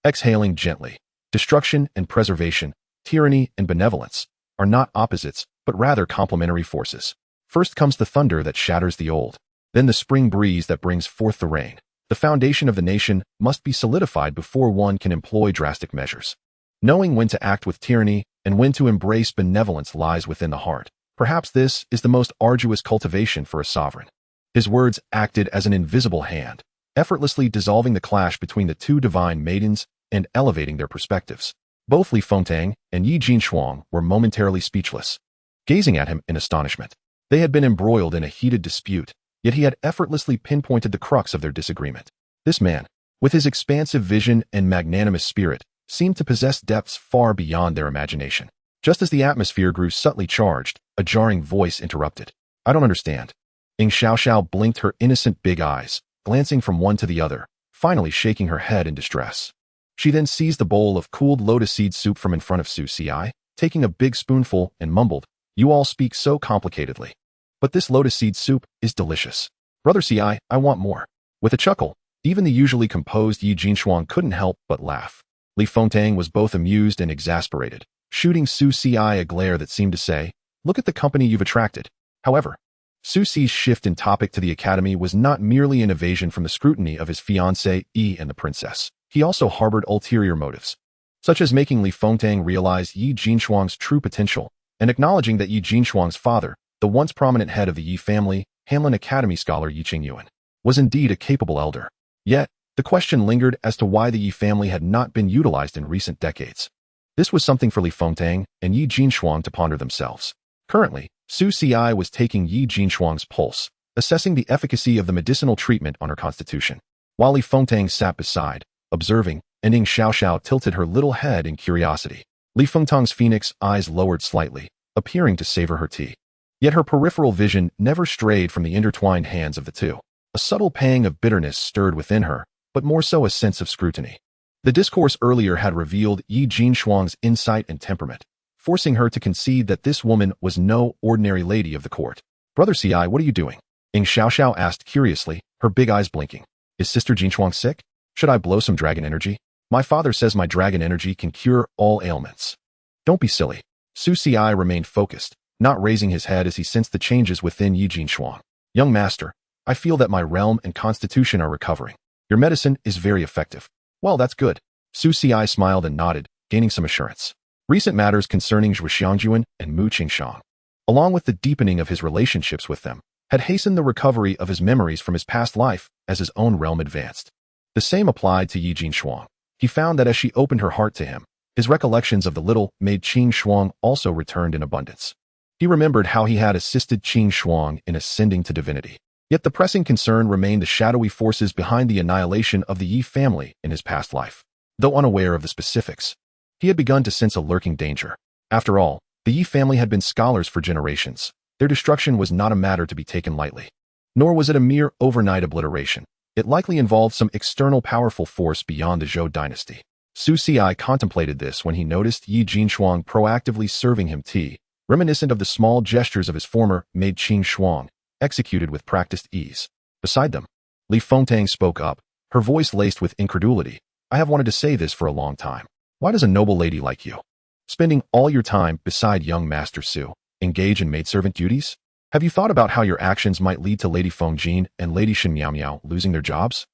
exhaling gently. Destruction and preservation, tyranny and benevolence, are not opposites, but rather complementary forces. First comes the thunder that shatters the old, then the spring breeze that brings forth the rain. The foundation of the nation must be solidified before one can employ drastic measures. Knowing when to act with tyranny and when to embrace benevolence lies within the heart. Perhaps this is the most arduous cultivation for a sovereign. His words acted as an invisible hand, effortlessly dissolving the clash between the two divine maidens and elevating their perspectives. Both Li Fengtang and Yi Jinshuang were momentarily speechless, gazing at him in astonishment. They had been embroiled in a heated dispute, yet he had effortlessly pinpointed the crux of their disagreement. This man, with his expansive vision and magnanimous spirit, seemed to possess depths far beyond their imagination. Just as the atmosphere grew subtly charged, a jarring voice interrupted. I don't understand. Xianxiao blinked her innocent big eyes, glancing from one to the other, finally shaking her head in distress. She then seized a bowl of cooled lotus seed soup from in front of Su Si, taking a big spoonful and mumbled, "You all speak so complicatedly. But this lotus seed soup is delicious. Brother Si, I want more." With a chuckle, even the usually composed Yi Jinshuang couldn't help but laugh. Li Fengtang was both amused and exasperated, shooting Su Si a glare that seemed to say, "Look at the company you've attracted." However, Su Si's shift in topic to the academy was not merely an evasion from the scrutiny of his fiancée Yi and the princess. He also harbored ulterior motives, such as making Li Fengtang realize Yi Jinshuang's true potential and acknowledging that Yi Jinshuang's father, the once prominent head of the Yi family, Hanlin Academy scholar Yi Qingyuan, was indeed a capable elder. Yet, the question lingered as to why the Yi family had not been utilized in recent decades. This was something for Li Fengtang and Yi Jinshuang to ponder themselves. Currently, Su Si was taking Yi Jinshuang's pulse, assessing the efficacy of the medicinal treatment on her constitution, while Li Fengtang sat beside, observing, and Xiaoxiao tilted her little head in curiosity. Li Fengtang's phoenix eyes lowered slightly, appearing to savor her tea. Yet her peripheral vision never strayed from the intertwined hands of the two. A subtle pang of bitterness stirred within her, but more so a sense of scrutiny. The discourse earlier had revealed Yi Jinshuang's insight and temperament, forcing her to concede that this woman was no ordinary lady of the court. "Brother Si, what are you doing?" Xiaoxiao asked curiously, her big eyes blinking. "Is Sister Jinshuang sick? Should I blow some dragon energy? My father says my dragon energy can cure all ailments." "Don't be silly." Su Si remained focused, not raising his head as he sensed the changes within Yi Jinshuang. "Young master, I feel that my realm and constitution are recovering. Your medicine is very effective." "Well, that's good." Su Si smiled and nodded, gaining some assurance. Recent matters concerning Zhu Xiangyuan and Mu Qingshang, along with the deepening of his relationships with them, had hastened the recovery of his memories from his past life as his own realm advanced. The same applied to Yi Jinshuang. He found that as she opened her heart to him, His recollections of the little maid Qing Shuang also returned in abundance. He remembered how he had assisted Qing Shuang in ascending to divinity. Yet the pressing concern remained the shadowy forces behind the annihilation of the Yi family in his past life. Though unaware of the specifics, he had begun to sense a lurking danger. After all, the Yi family had been scholars for generations. Their destruction was not a matter to be taken lightly. Nor was it a mere overnight obliteration. It likely involved some external powerful force beyond the Zhou dynasty. Su Xi contemplated this when he noticed Yi Jinshuang proactively serving him tea, reminiscent of the small gestures of his former maid Qing Shuang, executed with practiced ease. Beside them, Li Fengtang spoke up, her voice laced with incredulity. I have wanted to say this for a long time. Why does a noble lady like you, spending all your time beside young Master Su, engage in maidservant duties? Have you thought about how your actions might lead to Lady Fengjin and Lady Shen Miao losing their jobs?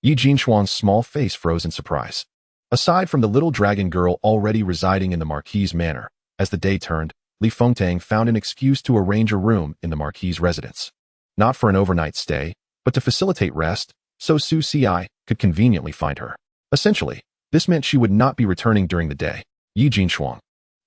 Yi Jinshuang's small face froze in surprise. Aside from the little dragon girl already residing in the Marquis's manor, as the day turned, Li Fengtang found an excuse to arrange a room in the Marquis's residence. Not for an overnight stay, but to facilitate rest, so Su Xi could conveniently find her. Essentially, this meant she would not be returning during the day. Yi Jinshuang,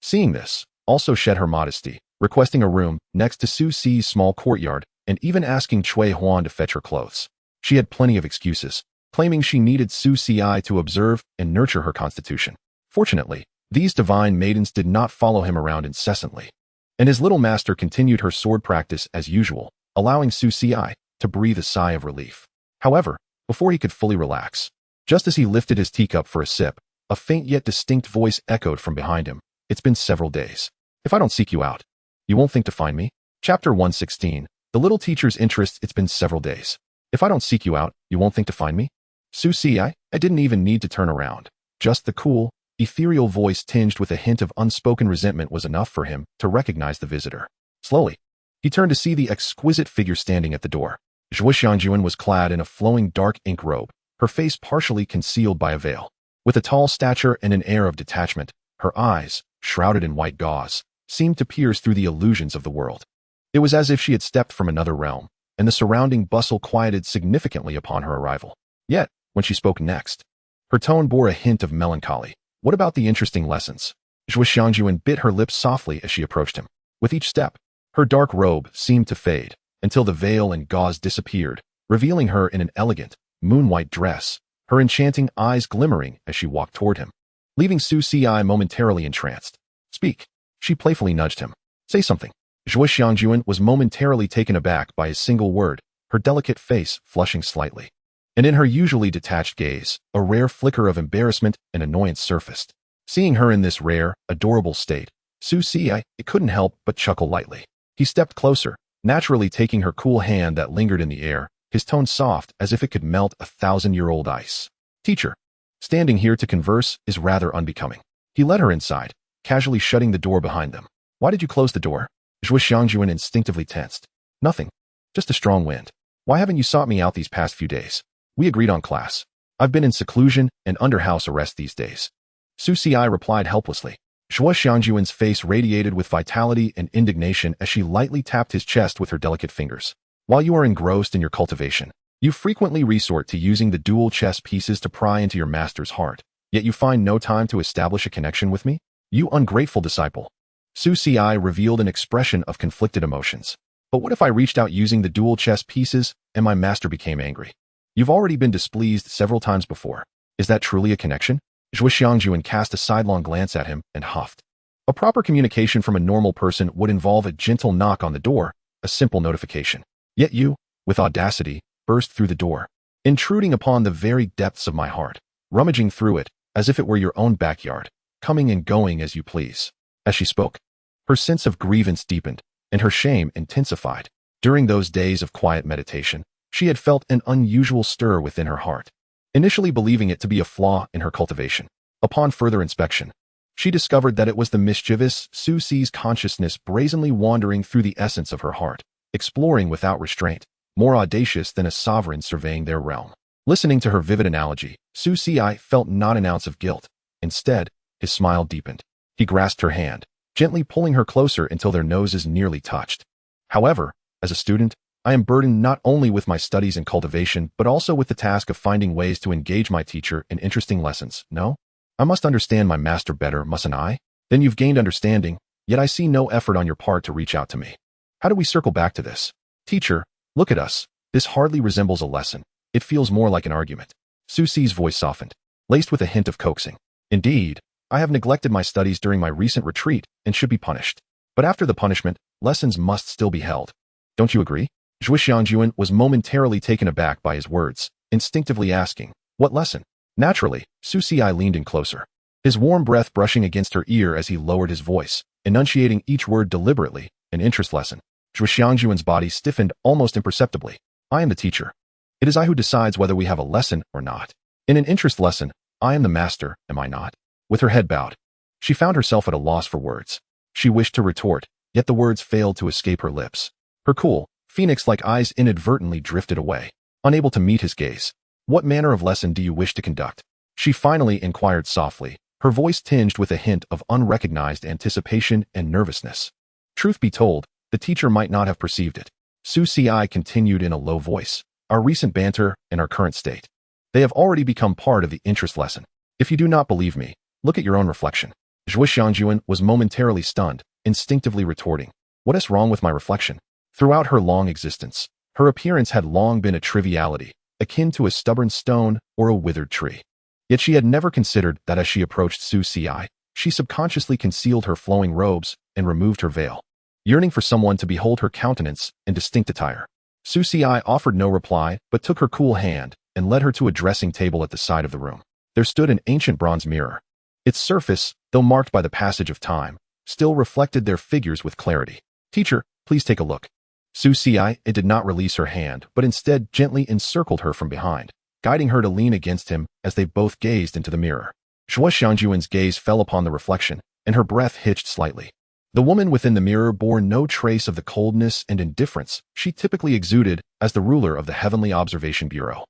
seeing this, also shed her modesty, requesting a room next to Su Xi's small courtyard and even asking Cui Huan to fetch her clothes. She had plenty of excuses, claiming she needed Su Xi to observe and nurture her constitution. Fortunately, these divine maidens did not follow him around incessantly, and his little master continued her sword practice as usual, allowing Su Xi to breathe a sigh of relief. However, before he could fully relax, just as he lifted his teacup for a sip, a faint yet distinct voice echoed from behind him. It's been several days. If I don't seek you out, you won't think to find me? Chapter 116. The little teacher's interest. It's been several days. If I don't seek you out, you won't think to find me? Su Xi, I didn't even need to turn around. Just the cool, ethereal voice tinged with a hint of unspoken resentment was enough for him to recognize the visitor. Slowly, he turned to see the exquisite figure standing at the door. Zhuo Xiangyuan was clad in a flowing dark ink robe, her face partially concealed by a veil. With a tall stature and an air of detachment, her eyes, shrouded in white gauze, seemed to pierce through the illusions of the world. It was as if she had stepped from another realm, and the surrounding bustle quieted significantly upon her arrival. Yet, when she spoke next, her tone bore a hint of melancholy. What about the interesting lessons? Zhuo Xiangyuan bit her lips softly as she approached him. With each step, her dark robe seemed to fade, until the veil and gauze disappeared, revealing her in an elegant, moon-white dress, her enchanting eyes glimmering as she walked toward him, leaving Su Xi momentarily entranced. Speak. She playfully nudged him. Say something. Zhuo Xiangyuan was momentarily taken aback by his single word, her delicate face flushing slightly. And in her usually detached gaze, a rare flicker of embarrassment and annoyance surfaced. Seeing her in this rare, adorable state, Su Xi couldn't help but chuckle lightly. He stepped closer, naturally taking her cool hand that lingered in the air, his tone soft as if it could melt 1,000-year-old ice. Teacher, standing here to converse is rather unbecoming. He led her inside, casually shutting the door behind them. Why did you close the door? Zhuo Xiangyuan instinctively tensed. Nothing. Just a strong wind. Why haven't you sought me out these past few days? We agreed on class. I've been in seclusion and under house arrest these days. Su Xi replied helplessly. Zhuo Xiangyuan's face radiated with vitality and indignation as she lightly tapped his chest with her delicate fingers. While you are engrossed in your cultivation, you frequently resort to using the dual chess pieces to pry into your master's heart, yet you find no time to establish a connection with me? You ungrateful disciple. Su Xi revealed an expression of conflicted emotions. But what if I reached out using the dual chess pieces and my master became angry? You've already been displeased several times before. Is that truly a connection? Zhuo Xiangyuan cast a sidelong glance at him and huffed. A proper communication from a normal person would involve a gentle knock on the door, a simple notification. Yet you, with audacity, burst through the door, intruding upon the very depths of my heart, rummaging through it as if it were your own backyard, coming and going as you please. As she spoke, her sense of grievance deepened, and her shame intensified. During those days of quiet meditation, she had felt an unusual stir within her heart, initially believing it to be a flaw in her cultivation. Upon further inspection, she discovered that it was the mischievous Su Xi's consciousness brazenly wandering through the essence of her heart, exploring without restraint, more audacious than a sovereign surveying their realm. Listening to her vivid analogy, Su Xi felt not an ounce of guilt. Instead, his smile deepened. He grasped her hand, gently pulling her closer until their noses nearly touched. However, as a student, I am burdened not only with my studies and cultivation, but also with the task of finding ways to engage my teacher in interesting lessons. No? I must understand my master better, mustn't I? Then you've gained understanding, yet I see no effort on your part to reach out to me. How do we circle back to this? Teacher, look at us. This hardly resembles a lesson. It feels more like an argument. Su Si's voice softened, laced with a hint of coaxing. Indeed, I have neglected my studies during my recent retreat and should be punished. But after the punishment, lessons must still be held. Don't you agree? Zhuo Xiangyuan was momentarily taken aback by his words, instinctively asking, what lesson? Naturally, Su Si leaned in closer, his warm breath brushing against her ear as he lowered his voice, enunciating each word deliberately, an interest lesson. Zhuo Xiangyuan's body stiffened almost imperceptibly. I am the teacher. It is I who decides whether we have a lesson or not. In an interest lesson, I am the master, am I not? With her head bowed, she found herself at a loss for words. She wished to retort, yet the words failed to escape her lips. Her cool, phoenix-like eyes inadvertently drifted away, unable to meet his gaze. What manner of lesson do you wish to conduct? She finally inquired softly, her voice tinged with a hint of unrecognized anticipation and nervousness. Truth be told, the teacher might not have perceived it. Su Si continued in a low voice, our recent banter and our current state. They have already become part of the interest lesson. If you do not believe me, look at your own reflection. Zhuo Xiangyuan was momentarily stunned, instinctively retorting, what is wrong with my reflection? Throughout her long existence, her appearance had long been a triviality, akin to a stubborn stone or a withered tree. Yet she had never considered that as she approached Su Si, she subconsciously concealed her flowing robes and removed her veil, yearning for someone to behold her countenance and distinct attire. Su Si offered no reply but took her cool hand and led her to a dressing table at the side of the room. There stood an ancient bronze mirror. Its surface, though marked by the passage of time, still reflected their figures with clarity. Teacher, please take a look. Su Si did not release her hand, but instead gently encircled her from behind, guiding her to lean against him as they both gazed into the mirror. Zhuo Xiangyuan's gaze fell upon the reflection, and her breath hitched slightly. The woman within the mirror bore no trace of the coldness and indifference she typically exuded as the ruler of the Heavenly Observation Bureau.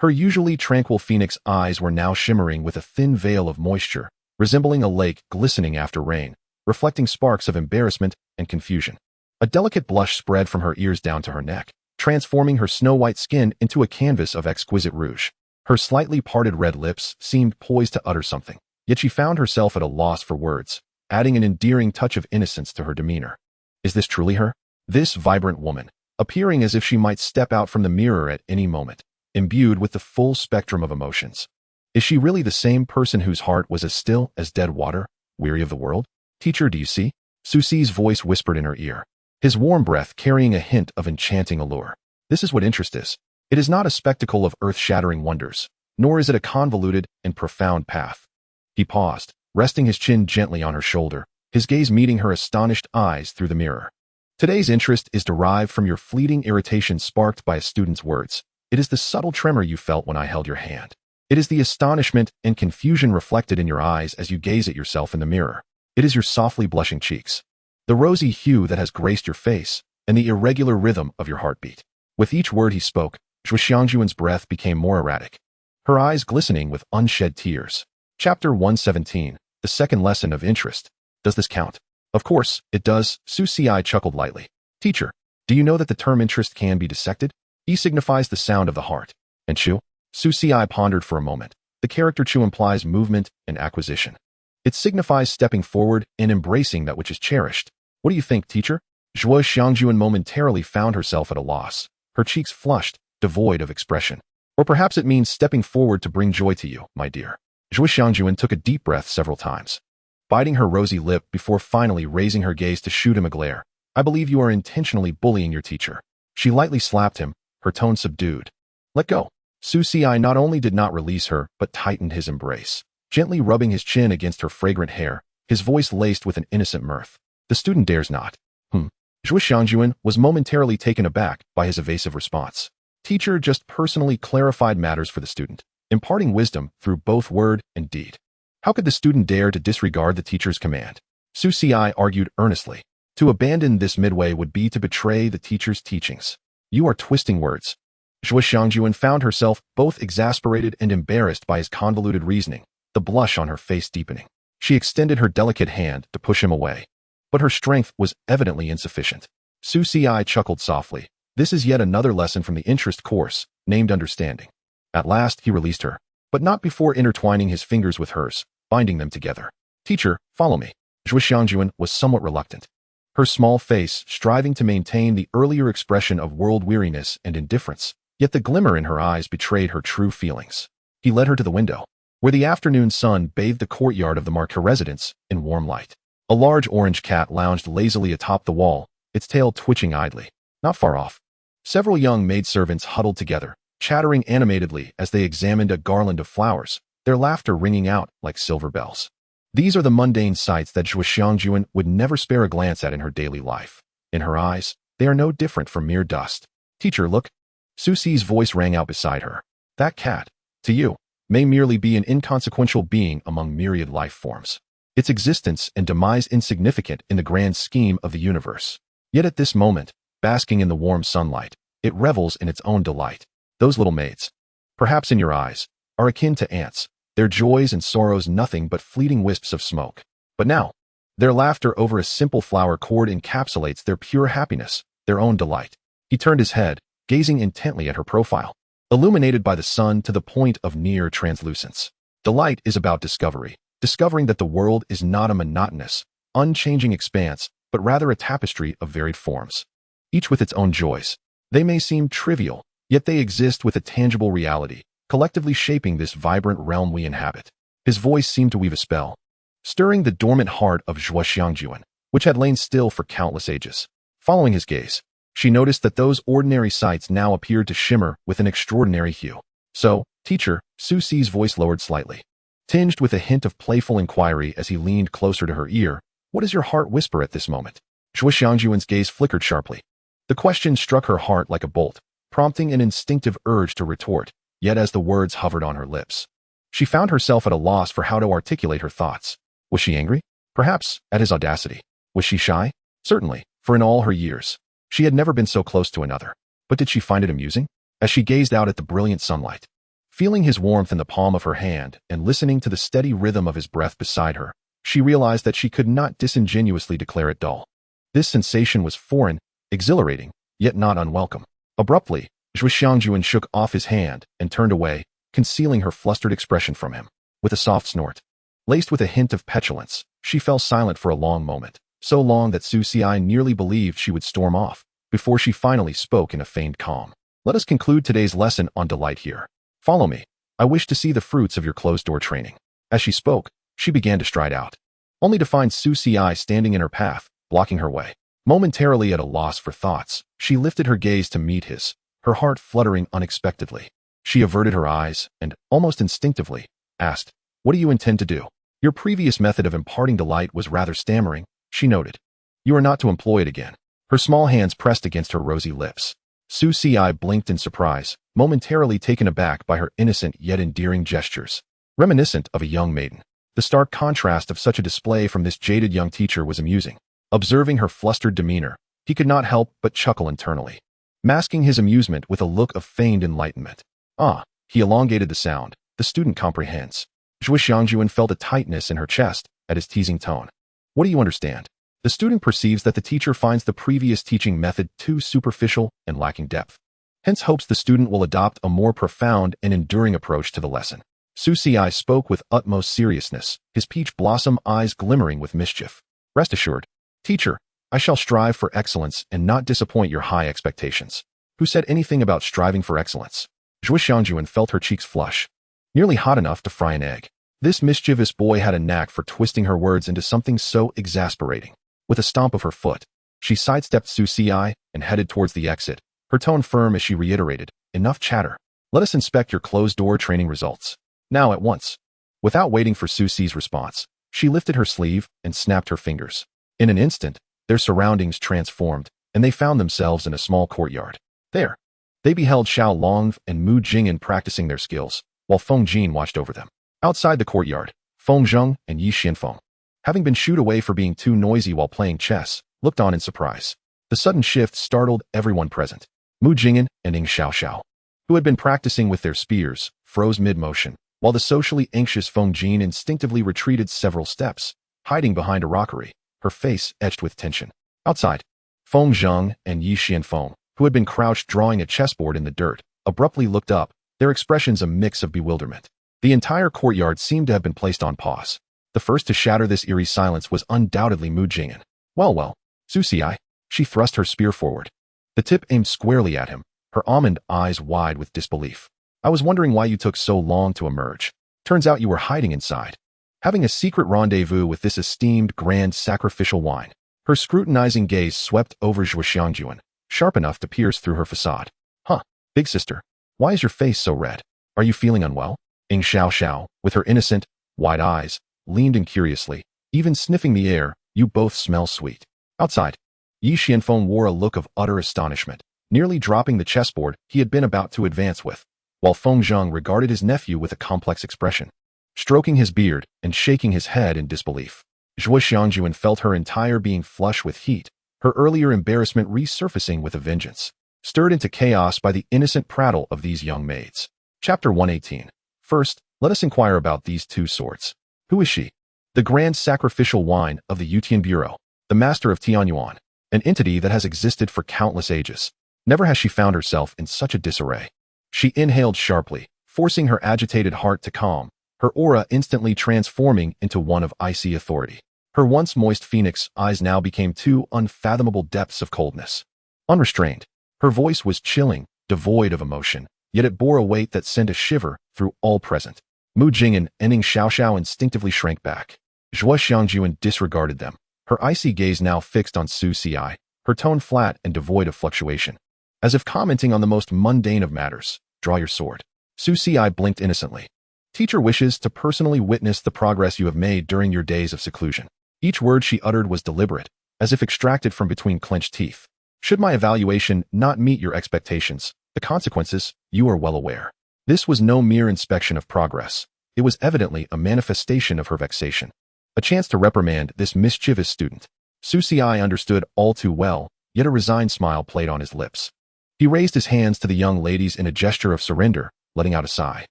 Her usually tranquil phoenix eyes were now shimmering with a thin veil of moisture, resembling a lake glistening after rain, reflecting sparks of embarrassment and confusion. A delicate blush spread from her ears down to her neck, transforming her snow-white skin into a canvas of exquisite rouge. Her slightly parted red lips seemed poised to utter something, yet she found herself at a loss for words, adding an endearing touch of innocence to her demeanor. Is this truly her? This vibrant woman, appearing as if she might step out from the mirror at any moment, imbued with the full spectrum of emotions. Is she really the same person whose heart was as still as dead water, weary of the world? Teacher, do you see? Su Si's voice whispered in her ear, his warm breath carrying a hint of enchanting allure. This is what interest is. It is not a spectacle of earth-shattering wonders, nor is it a convoluted and profound path. He paused, resting his chin gently on her shoulder, his gaze meeting her astonished eyes through the mirror. Today's interest is derived from your fleeting irritation sparked by a student's words. It is the subtle tremor you felt when I held your hand. It is the astonishment and confusion reflected in your eyes as you gaze at yourself in the mirror. It is your softly blushing cheeks, the rosy hue that has graced your face, and the irregular rhythm of your heartbeat. With each word he spoke, Zhuo Xiangyuan's breath became more erratic, her eyes glistening with unshed tears. Chapter 117, the second lesson of interest. Does this count? Of course, it does, Su Si chuckled lightly. Teacher, do you know that the term interest can be dissected? E signifies the sound of the heart. And Chu? Su Si pondered for a moment. The character Chu implies movement and acquisition. It signifies stepping forward and embracing that which is cherished. What do you think, teacher? Zhuo Xiangyuan momentarily found herself at a loss, her cheeks flushed, devoid of expression. Or perhaps it means stepping forward to bring joy to you, my dear. Zhuo Xiangyuan took a deep breath several times, biting her rosy lip before finally raising her gaze to shoot him a glare. I believe you are intentionally bullying your teacher. She lightly slapped him, her tone subdued. Let go. Su Si not only did not release her, but tightened his embrace, gently rubbing his chin against her fragrant hair, his voice laced with an innocent mirth. The student dares not. Zhuo Xiangyuan was momentarily taken aback by his evasive response. Teacher just personally clarified matters for the student, imparting wisdom through both word and deed. How could the student dare to disregard the teacher's command? Su Si argued earnestly. To abandon this midway would be to betray the teacher's teachings. You are twisting words. Zhuo Xiangyuan found herself both exasperated and embarrassed by his convoluted reasoning, the blush on her face deepening. She extended her delicate hand to push him away, but her strength was evidently insufficient. Su Si chuckled softly. This is yet another lesson from the interest course, named understanding. At last he released her, but not before intertwining his fingers with hers, binding them together. Teacher, follow me. Xianxiajuan was somewhat reluctant. Her small face striving to maintain the earlier expression of world weariness and indifference, yet the glimmer in her eyes betrayed her true feelings. He led her to the window, where the afternoon sun bathed the courtyard of the Marquis residence in warm light. A large orange cat lounged lazily atop the wall, its tail twitching idly. Not far off, several young maidservants huddled together, chattering animatedly as they examined a garland of flowers, their laughter ringing out like silver bells. These are the mundane sights that Xianxiajuan would never spare a glance at in her daily life. In her eyes, they are no different from mere dust. Teacher, look. Susi's voice rang out beside her. That cat, to you, may merely be an inconsequential being among myriad life forms. Its existence and demise insignificant in the grand scheme of the universe. Yet at this moment, basking in the warm sunlight, it revels in its own delight. Those little maids, perhaps in your eyes, are akin to ants, their joys and sorrows nothing but fleeting wisps of smoke. But now, their laughter over a simple flower chord encapsulates their pure happiness, their own delight. He turned his head, gazing intently at her profile, illuminated by the sun to the point of near translucence. Delight is about discovery, discovering that the world is not a monotonous, unchanging expanse, but rather a tapestry of varied forms, each with its own joys. They may seem trivial, yet they exist with a tangible reality, collectively shaping this vibrant realm we inhabit. His voice seemed to weave a spell, stirring the dormant heart of Xianxiajuan, which had lain still for countless ages. Following his gaze, she noticed that those ordinary sights now appeared to shimmer with an extraordinary hue. So, teacher, Susi's voice lowered slightly, tinged with a hint of playful inquiry as he leaned closer to her ear. What does your heart whisper at this moment? Xianxiajuan's gaze flickered sharply. The question struck her heart like a bolt, prompting an instinctive urge to retort, yet as the words hovered on her lips, she found herself at a loss for how to articulate her thoughts. Was she angry? Perhaps, at his audacity. Was she shy? Certainly, for in all her years, she had never been so close to another. But did she find it amusing? As she gazed out at the brilliant sunlight, feeling his warmth in the palm of her hand and listening to the steady rhythm of his breath beside her, she realized that she could not disingenuously declare it dull. This sensation was foreign, exhilarating, yet not unwelcome. Abruptly, Xianxiajuan shook off his hand and turned away, concealing her flustered expression from him. With a soft snort, laced with a hint of petulance, she fell silent for a long moment, so long that Susi nearly believed she would storm off, before she finally spoke in a feigned calm. Let us conclude today's lesson on delight here. Follow me. I wish to see the fruits of your closed-door training. As she spoke, she began to stride out, only to find Susi standing in her path, blocking her way. Momentarily at a loss for thoughts, she lifted her gaze to meet his, her heart fluttering unexpectedly. She averted her eyes and, almost instinctively, asked, What do you intend to do? Your previous method of imparting delight was rather stammering, she noted. You are not to employ it again. Her small hands pressed against her rosy lips. Susi blinked in surprise, momentarily taken aback by her innocent yet endearing gestures, reminiscent of a young maiden. The stark contrast of such a display from this jaded young teacher was amusing. Observing her flustered demeanor, he could not help but chuckle internally, masking his amusement with a look of feigned enlightenment. Ah, he elongated the sound. The student comprehends. Xianxiajuan felt a tightness in her chest at his teasing tone. What do you understand? The student perceives that the teacher finds the previous teaching method too superficial and lacking depth. Hence hopes the student will adopt a more profound and enduring approach to the lesson. Susi spoke with utmost seriousness, his peach blossom eyes glimmering with mischief. Rest assured, teacher, I shall strive for excellence and not disappoint your high expectations. Who said anything about striving for excellence? Xianxiajuan felt her cheeks flush, nearly hot enough to fry an egg. This mischievous boy had a knack for twisting her words into something so exasperating. With a stomp of her foot, she sidestepped Susi and headed towards the exit, her tone firm as she reiterated, Enough chatter. Let us inspect your closed-door training results. Now at once. Without waiting for Susi's response, she lifted her sleeve and snapped her fingers. In an instant, their surroundings transformed, and they found themselves in a small courtyard. There, they beheld Xiao Long and Mu Jing'an practicing their skills, while Feng Jin watched over them. Outside the courtyard, Feng Zheng and Yi Xianfeng, having been shooed away for being too noisy while playing chess, looked on in surprise. The sudden shift startled everyone present. Mu Jing'an and Ying Xiaoxiao, who had been practicing with their spears, froze mid-motion, while the socially anxious Feng Jin instinctively retreated several steps, hiding behind a rockery, her face etched with tension. Outside, Feng Zheng and Yi Xianfeng, who had been crouched drawing a chessboard in the dirt, abruptly looked up, their expressions a mix of bewilderment. The entire courtyard seemed to have been placed on pause. The first to shatter this eerie silence was undoubtedly Mu Jing'an. Well, Susi, she thrust her spear forward. The tip aimed squarely at him, her almond eyes wide with disbelief. I was wondering why you took so long to emerge. Turns out you were hiding inside, having a secret rendezvous with this esteemed grand sacrificial wine. Her scrutinizing gaze swept over Zhuo Xiangjuan, sharp enough to pierce through her facade. Huh, big sister, why is your face so red? Are you feeling unwell? Ying Xiao, with her innocent, wide eyes, leaned in curiously, even sniffing the air. You both smell sweet. Outside, Yi Xianfeng wore a look of utter astonishment, nearly dropping the chessboard he had been about to advance with, while Feng Zheng regarded his nephew with a complex expression, stroking his beard and shaking his head in disbelief. Zhuo Xiangjuan felt her entire being flush with heat, her earlier embarrassment resurfacing with a vengeance, stirred into chaos by the innocent prattle of these young maids. Chapter 118. First, let us inquire about these two swords. Who is she? The grand sacrificial wine of the Yutian Bureau, the master of Tianyuan, an entity that has existed for countless ages. Never has she found herself in such a disarray. She inhaled sharply, forcing her agitated heart to calm, her aura instantly transforming into one of icy authority. Her once moist phoenix eyes now became two unfathomable depths of coldness. Unrestrained, her voice was chilling, devoid of emotion, yet it bore a weight that sent a shiver through all present. Mu Jing'an and Ying Xiao instinctively shrank back. Zhuo Xiangjuan disregarded them, her icy gaze now fixed on Susi, her tone flat and devoid of fluctuation. As if commenting on the most mundane of matters, draw your sword. Susi blinked innocently. Teacher wishes to personally witness the progress you have made during your days of seclusion. Each word she uttered was deliberate, as if extracted from between clenched teeth. Should my evaluation not meet your expectations, the consequences, you are well aware. This was no mere inspection of progress. It was evidently a manifestation of her vexation. A chance to reprimand this mischievous student. Susi understood all too well, yet a resigned smile played on his lips. He raised his hands to the young ladies in a gesture of surrender, letting out a sigh.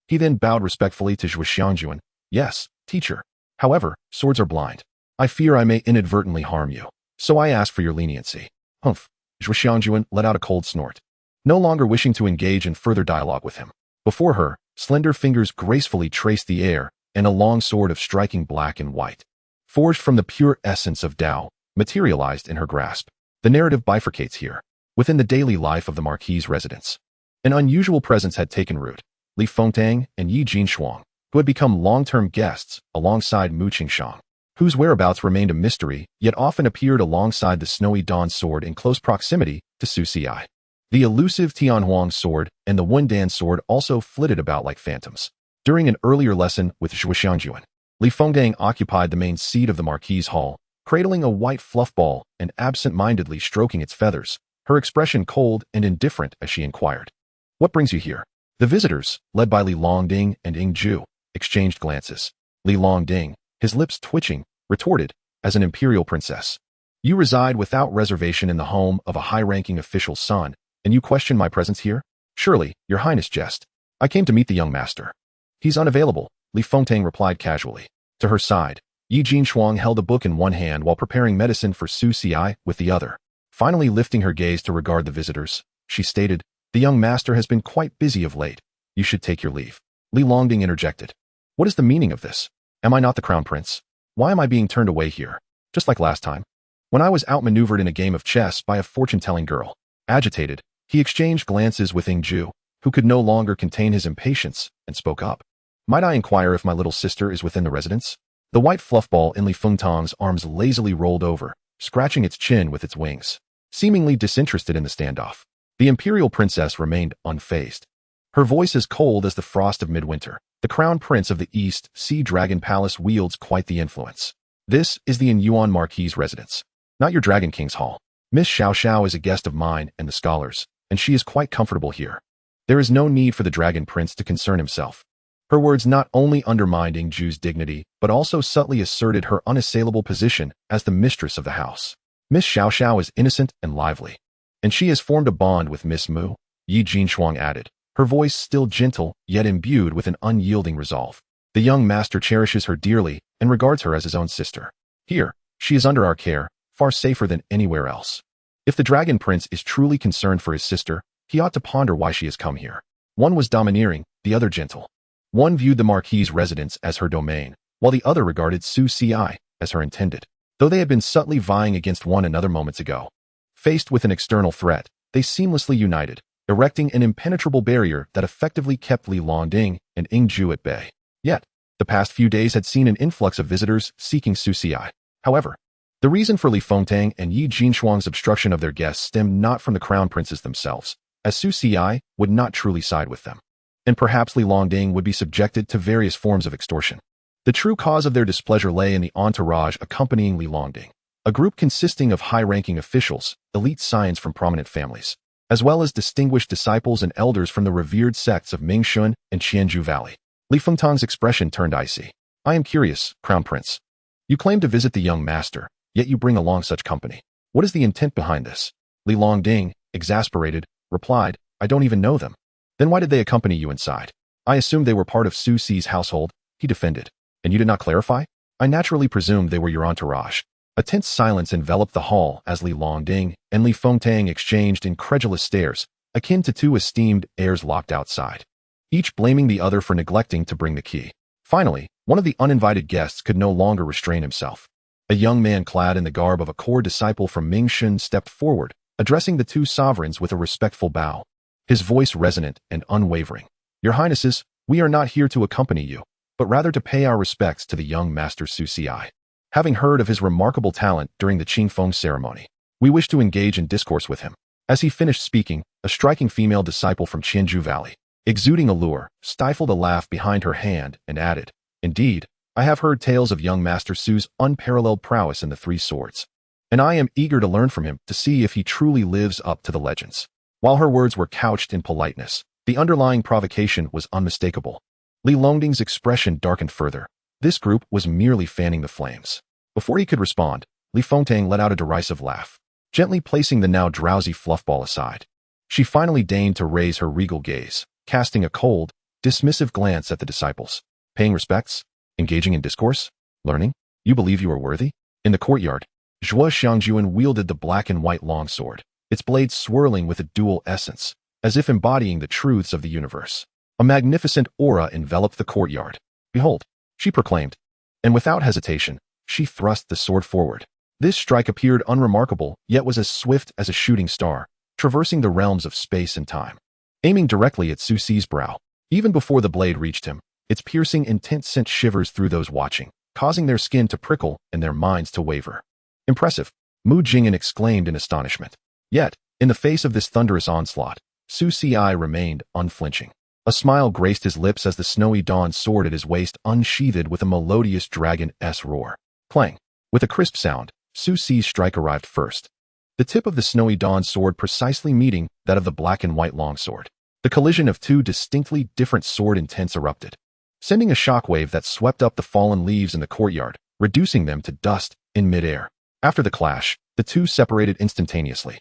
He then bowed respectfully to Zhuo Xiangjuan. Yes, teacher. However, swords are blind. I fear I may inadvertently harm you, so I ask for your leniency. Humph. Zhuo Xiangjuan let out a cold snort, no longer wishing to engage in further dialogue with him. Before her, slender fingers gracefully traced the air, and a long sword of striking black and white, forged from the pure essence of Tao, materialized in her grasp. The narrative bifurcates here. Within the daily life of the Marquis's residence, an unusual presence had taken root. Li Fengtang and Yi Jinshuang, who had become long-term guests alongside Mu Qingshang, whose whereabouts remained a mystery, yet often appeared alongside the snowy dawn sword in close proximity to Susi. The elusive Tianhuang sword and the Wundan sword also flitted about like phantoms. During an earlier lesson with Zhuo Xiangjuan, Li Fengtang occupied the main seat of the Marquis' hall, cradling a white fluff ball and absent-mindedly stroking its feathers, her expression cold and indifferent as she inquired. What brings you here? The visitors, led by Li Longding and Ying Zhu, exchanged glances. Li Longding, his lips twitching, retorted, as an imperial princess. You reside without reservation in the home of a high-ranking official's son, and you question my presence here? Surely, your highness jest. I came to meet the young master. He's unavailable, Li Fengtang replied casually. To her side, Yi Jinshuang held a book in one hand while preparing medicine for Susi with the other. Finally lifting her gaze to regard the visitors, she stated, the young master has been quite busy of late. You should take your leave. Li Longding interjected. What is the meaning of this? Am I not the crown prince? Why am I being turned away here? Just like last time, when I was outmaneuvered in a game of chess by a fortune-telling girl. Agitated, he exchanged glances with Ying Zhu, who could no longer contain his impatience, and spoke up. Might I inquire if my little sister is within the residence? The white fluff ball in Li Fengtang's arms lazily rolled over, scratching its chin with its wings, seemingly disinterested in the standoff. The imperial princess remained unfazed. Her voice as cold as the frost of midwinter. The crown prince of the East Sea Dragon Palace wields quite the influence. This is the Yuan Marquis' residence, not your Dragon King's hall. Miss Xiao is a guest of mine and the scholars, and she is quite comfortable here. There is no need for the Dragon Prince to concern himself. Her words not only undermined Ying Zhu's dignity, but also subtly asserted her unassailable position as the mistress of the house. Miss Xiao is innocent and lively, and she has formed a bond with Miss Mu, Yi Jinshuang added, her voice still gentle, yet imbued with an unyielding resolve. The young master cherishes her dearly and regards her as his own sister. Here, she is under our care, far safer than anywhere else. If the Dragon Prince is truly concerned for his sister, he ought to ponder why she has come here. One was domineering, the other gentle. One viewed the Marquis' residence as her domain, while the other regarded Su Ci as her intended, though they had been subtly vying against one another moments ago. Faced with an external threat, they seamlessly united, erecting an impenetrable barrier that effectively kept Li Longding and Yingzhu at bay. Yet, the past few days had seen an influx of visitors seeking Su Ci. However, the reason for Li Fengtang and Yi Jinshuang's obstruction of their guests stemmed not from the crown princes themselves, as Su Ci would not truly side with them, and perhaps Li Longding would be subjected to various forms of extortion. The true cause of their displeasure lay in the entourage accompanying Li Longding, a group consisting of high-ranking officials, elite scions from prominent families, as well as distinguished disciples and elders from the revered sects of Mingxun and Qianzhou Valley. Li Fengtang's expression turned icy. I am curious, Crown Prince. You claim to visit the young master, yet you bring along such company. What is the intent behind this? Li Longding, exasperated, replied, I don't even know them. Then why did they accompany you inside? I assumed they were part of Su Ci's household, he defended. And you did not clarify? I naturally presumed they were your entourage. A tense silence enveloped the hall as Li Longding and Li Fengtang exchanged incredulous stares, akin to two esteemed heirs locked outside, each blaming the other for neglecting to bring the key. Finally, one of the uninvited guests could no longer restrain himself. A young man clad in the garb of a core disciple from Mingxun stepped forward, addressing the two sovereigns with a respectful bow. His voice resonant and unwavering. Your Highnesses, we are not here to accompany you, but rather to pay our respects to the young master Su Ci. Having heard of his remarkable talent during the Qingfeng ceremony, we wish to engage in discourse with him. As he finished speaking, a striking female disciple from Qianzhou Valley, exuding allure, stifled a laugh behind her hand and added, Indeed, I have heard tales of young Master Su's unparalleled prowess in the three swords, and I am eager to learn from him to see if he truly lives up to the legends. While her words were couched in politeness, the underlying provocation was unmistakable. Li Longding's expression darkened further. This group was merely fanning the flames. Before he could respond, Li Fengtang let out a derisive laugh, gently placing the now drowsy fluffball aside. She finally deigned to raise her regal gaze, casting a cold, dismissive glance at the disciples. Paying respects? Engaging in discourse? Learning? You believe you are worthy? In the courtyard, Zhuo Xiangjuan wielded the black and white longsword, its blade swirling with a dual essence, as if embodying the truths of the universe. A magnificent aura enveloped the courtyard. Behold, she proclaimed, and without hesitation, she thrust the sword forward. This strike appeared unremarkable, yet was as swift as a shooting star, traversing the realms of space and time. Aiming directly at Su Ci's brow, even before the blade reached him, its piercing intent sent shivers through those watching, causing their skin to prickle and their minds to waver. Impressive, Mu Jing'an exclaimed in astonishment. Yet, in the face of this thunderous onslaught, Su Ci remained unflinching. A smile graced his lips as the snowy dawn sword at his waist unsheathed with a melodious dragon-s roar. Clang! With a crisp sound, Su Ci's strike arrived first, the tip of the snowy dawn sword precisely meeting that of the black and white longsword. The collision of two distinctly different sword intents erupted, sending a shockwave that swept up the fallen leaves in the courtyard, reducing them to dust in midair. After the clash, the two separated instantaneously.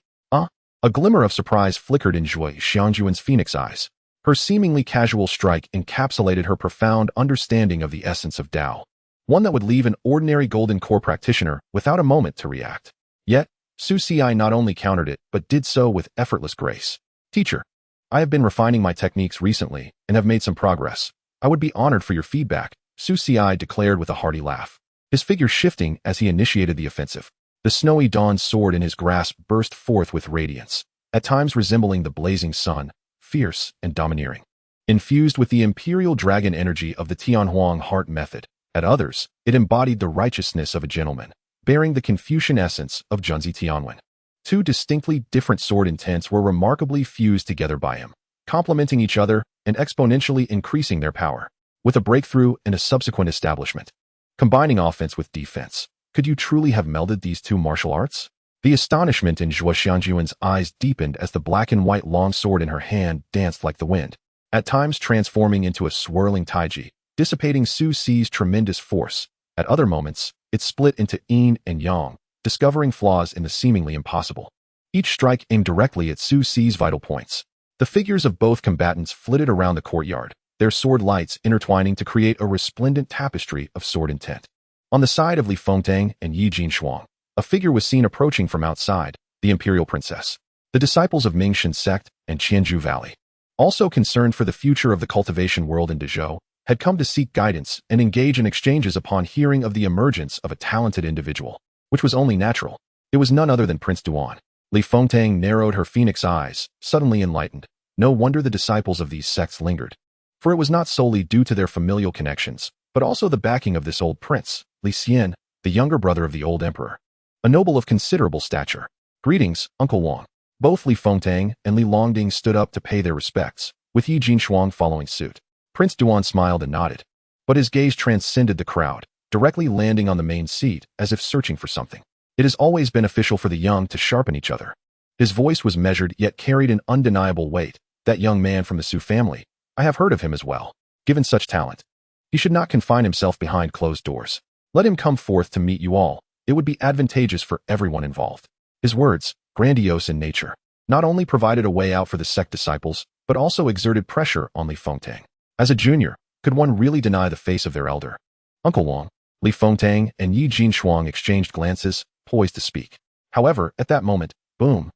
A glimmer of surprise flickered in Zhuo Xiangjuan's phoenix eyes. Her seemingly casual strike encapsulated her profound understanding of the essence of Tao, one that would leave an ordinary golden core practitioner without a moment to react. Yet, Su Ci not only countered it, but did so with effortless grace. Teacher, I have been refining my techniques recently and have made some progress. I would be honored for your feedback, Su Ci declared with a hearty laugh, his figure shifting as he initiated the offensive. The snowy dawn sword in his grasp burst forth with radiance, at times resembling the blazing sun, fierce and domineering. Infused with the imperial dragon energy of the Tianhuang heart method, at others, it embodied the righteousness of a gentleman, bearing the Confucian essence of Junzi Tianwen. Two distinctly different sword intents were remarkably fused together by him, complementing each other and exponentially increasing their power, with a breakthrough and a subsequent establishment. Combining offense with defense, could you truly have melded these two martial arts? The astonishment in Zhuo Xiangjuan's eyes deepened as the black and white longsword in her hand danced like the wind, at times transforming into a swirling taiji, dissipating Su Ci's tremendous force. At other moments, it split into yin and yang, discovering flaws in the seemingly impossible. Each strike aimed directly at Su Ci's vital points. The figures of both combatants flitted around the courtyard, their sword lights intertwining to create a resplendent tapestry of sword intent. On the side of Li Fengtang and Yi Jinshuang, a figure was seen approaching from outside, the imperial princess. The disciples of Mingxun sect and Qianzhou Valley, also concerned for the future of the cultivation world in Dezhou, had come to seek guidance and engage in exchanges upon hearing of the emergence of a talented individual, which was only natural. It was none other than Prince Duan. Li Fengtang narrowed her phoenix eyes, suddenly enlightened. No wonder the disciples of these sects lingered. For it was not solely due to their familial connections, but also the backing of this old prince, Li Xian, the younger brother of the old emperor, a noble of considerable stature. Greetings, Uncle Wang. Both Li Fengtang and Li Longding stood up to pay their respects, with Yi Jinshuang following suit. Prince Duan smiled and nodded, but his gaze transcended the crowd, directly landing on the main seat as if searching for something. It is always beneficial for the young to sharpen each other. His voice was measured yet carried an undeniable weight. That young man from the Su family, I have heard of him as well. Given such talent, he should not confine himself behind closed doors. Let him come forth to meet you all. It would be advantageous for everyone involved. His words, grandiose in nature, not only provided a way out for the sect disciples, but also exerted pressure on Li Fengtang. As a junior, could one really deny the face of their elder? Uncle Wang, Li Fengtang and Yi Jinshuang exchanged glances, poised to speak. However, at that moment, boom!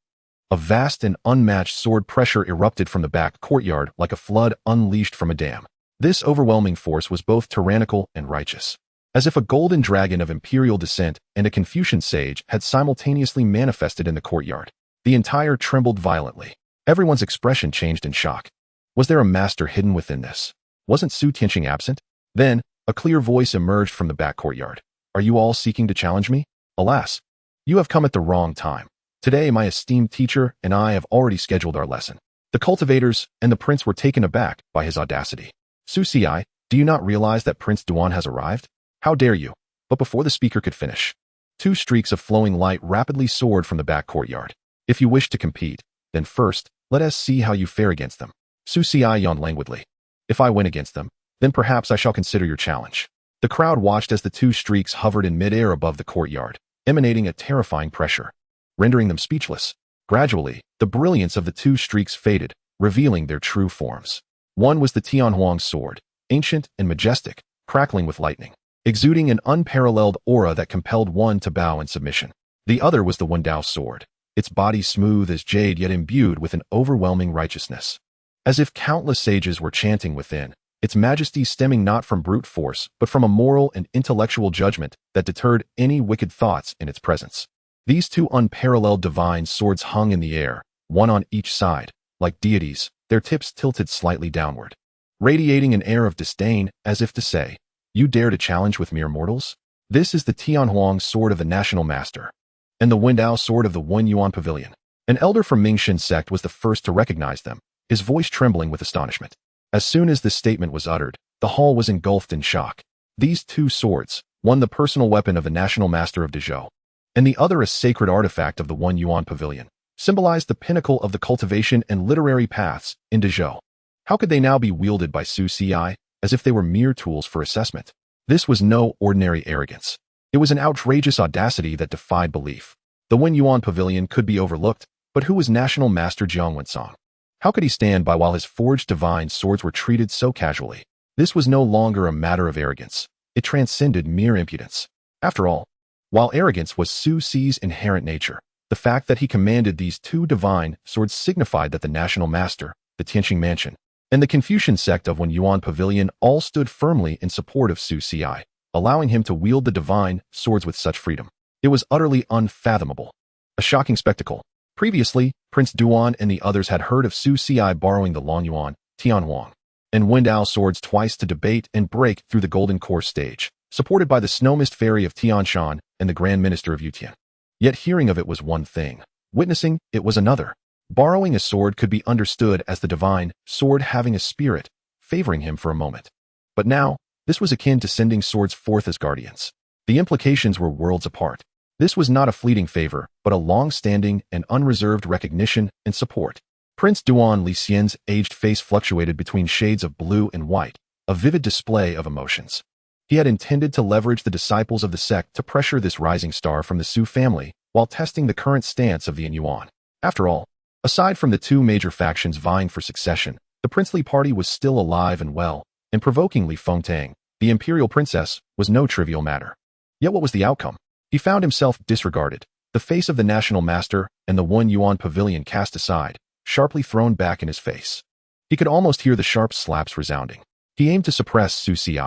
A vast and unmatched sword pressure erupted from the back courtyard like a flood unleashed from a dam. This overwhelming force was both tyrannical and righteous. As if a golden dragon of imperial descent and a Confucian sage had simultaneously manifested in the courtyard. The entire trembled violently. Everyone's expression changed in shock. Was there a master hidden within this? Wasn't Su Tianxing absent? Then, a clear voice emerged from the back courtyard. Are you all seeking to challenge me? Alas, you have come at the wrong time. Today, my esteemed teacher and I have already scheduled our lesson. The cultivators and the prince were taken aback by his audacity. Su Ci, do you not realize that Prince Duan has arrived? How dare you? But before the speaker could finish, two streaks of flowing light rapidly soared from the back courtyard. If you wish to compete, then first, let us see how you fare against them. Su Ci yawned languidly. If I win against them, then perhaps I shall consider your challenge. The crowd watched as the two streaks hovered in midair above the courtyard, emanating a terrifying pressure, rendering them speechless. Gradually, the brilliance of the two streaks faded, revealing their true forms. One was the Tianhuang sword, ancient and majestic, crackling with lightning, exuding an unparalleled aura that compelled one to bow in submission. The other was the Wendao sword, its body smooth as jade yet imbued with an overwhelming righteousness. As if countless sages were chanting within, its majesty stemming not from brute force, but from a moral and intellectual judgment that deterred any wicked thoughts in its presence. These two unparalleled divine swords hung in the air, one on each side, like deities, their tips tilted slightly downward, radiating an air of disdain as if to say, you dare to challenge with mere mortals? This is the Tianhuang sword of the national master, and the Wendao sword of the Yuan pavilion. An elder from Mingxin sect was the first to recognize them, his voice trembling with astonishment. As soon as this statement was uttered, the hall was engulfed in shock. These two swords, one the personal weapon of the national master of Dezhou, and the other a sacred artifact of the Yuan pavilion, symbolized the pinnacle of the cultivation and literary paths in Dezhou. How could they now be wielded by Su Ci, as if they were mere tools for assessment? This was no ordinary arrogance. It was an outrageous audacity that defied belief. The Yuan pavilion could be overlooked, but who was national master Jiang Wensong? How could he stand by while his forged divine swords were treated so casually? This was no longer a matter of arrogance. It transcended mere impudence. After all, while arrogance was Su Ci's inherent nature, the fact that he commanded these two divine swords signified that the national master, the Tianxing mansion, and the Confucian sect of Yuan pavilion all stood firmly in support of Su Ci, allowing him to wield the divine swords with such freedom. It was utterly unfathomable. A shocking spectacle. Previously, Prince Duan and the others had heard of Su Ci borrowing the Longyuan, Tianhuang, and Wendao swords twice to debate and break through the Golden Course stage, supported by the Snow Mist Fairy of Tianshan and the Grand Minister of Yutian. Yet hearing of it was one thing, witnessing it was another. Borrowing a sword could be understood as the divine sword having a spirit, favoring him for a moment. But now, this was akin to sending swords forth as guardians. The implications were worlds apart. This was not a fleeting favor, but a long-standing and unreserved recognition and support. Prince Duan Li Xian's aged face fluctuated between shades of blue and white, a vivid display of emotions. He had intended to leverage the disciples of the sect to pressure this rising star from the Su family while testing the current stance of the Yuan. After all, aside from the two major factions vying for succession, the princely party was still alive and well, and provoking Li Fengtang, the imperial princess, was no trivial matter. Yet what was the outcome? He found himself disregarded, the face of the national master and the Yuan pavilion cast aside, sharply thrown back in his face. He could almost hear the sharp slaps resounding. He aimed to suppress Su Xi,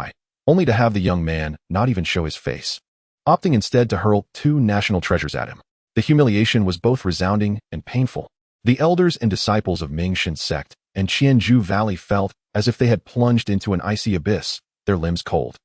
only to have the young man not even show his face, opting instead to hurl two national treasures at him. The humiliation was both resounding and painful. The elders and disciples of Mingxin sect and Qianzhou Valley felt as if they had plunged into an icy abyss, their limbs cold.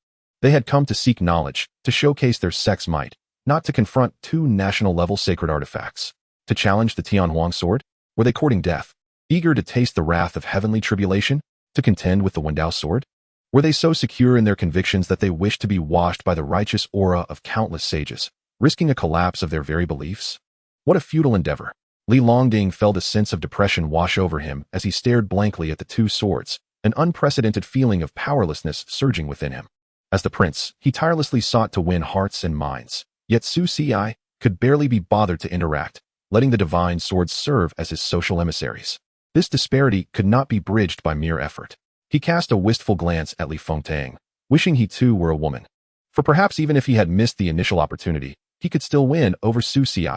They had come to seek knowledge, to showcase their sect's might, not to confront two national-level sacred artifacts. To challenge the Tianhuang sword? Were they courting death, eager to taste the wrath of heavenly tribulation? To contend with the Wendao sword? Were they so secure in their convictions that they wished to be washed by the righteous aura of countless sages, risking a collapse of their very beliefs? What a futile endeavor. Li Longding felt a sense of depression wash over him as he stared blankly at the two swords, an unprecedented feeling of powerlessness surging within him. As the prince, he tirelessly sought to win hearts and minds, yet Su Xi could barely be bothered to interact, letting the divine swords serve as his social emissaries. This disparity could not be bridged by mere effort. He cast a wistful glance at Li Fengtang, wishing he too were a woman. For perhaps even if he had missed the initial opportunity, he could still win over Su Xi.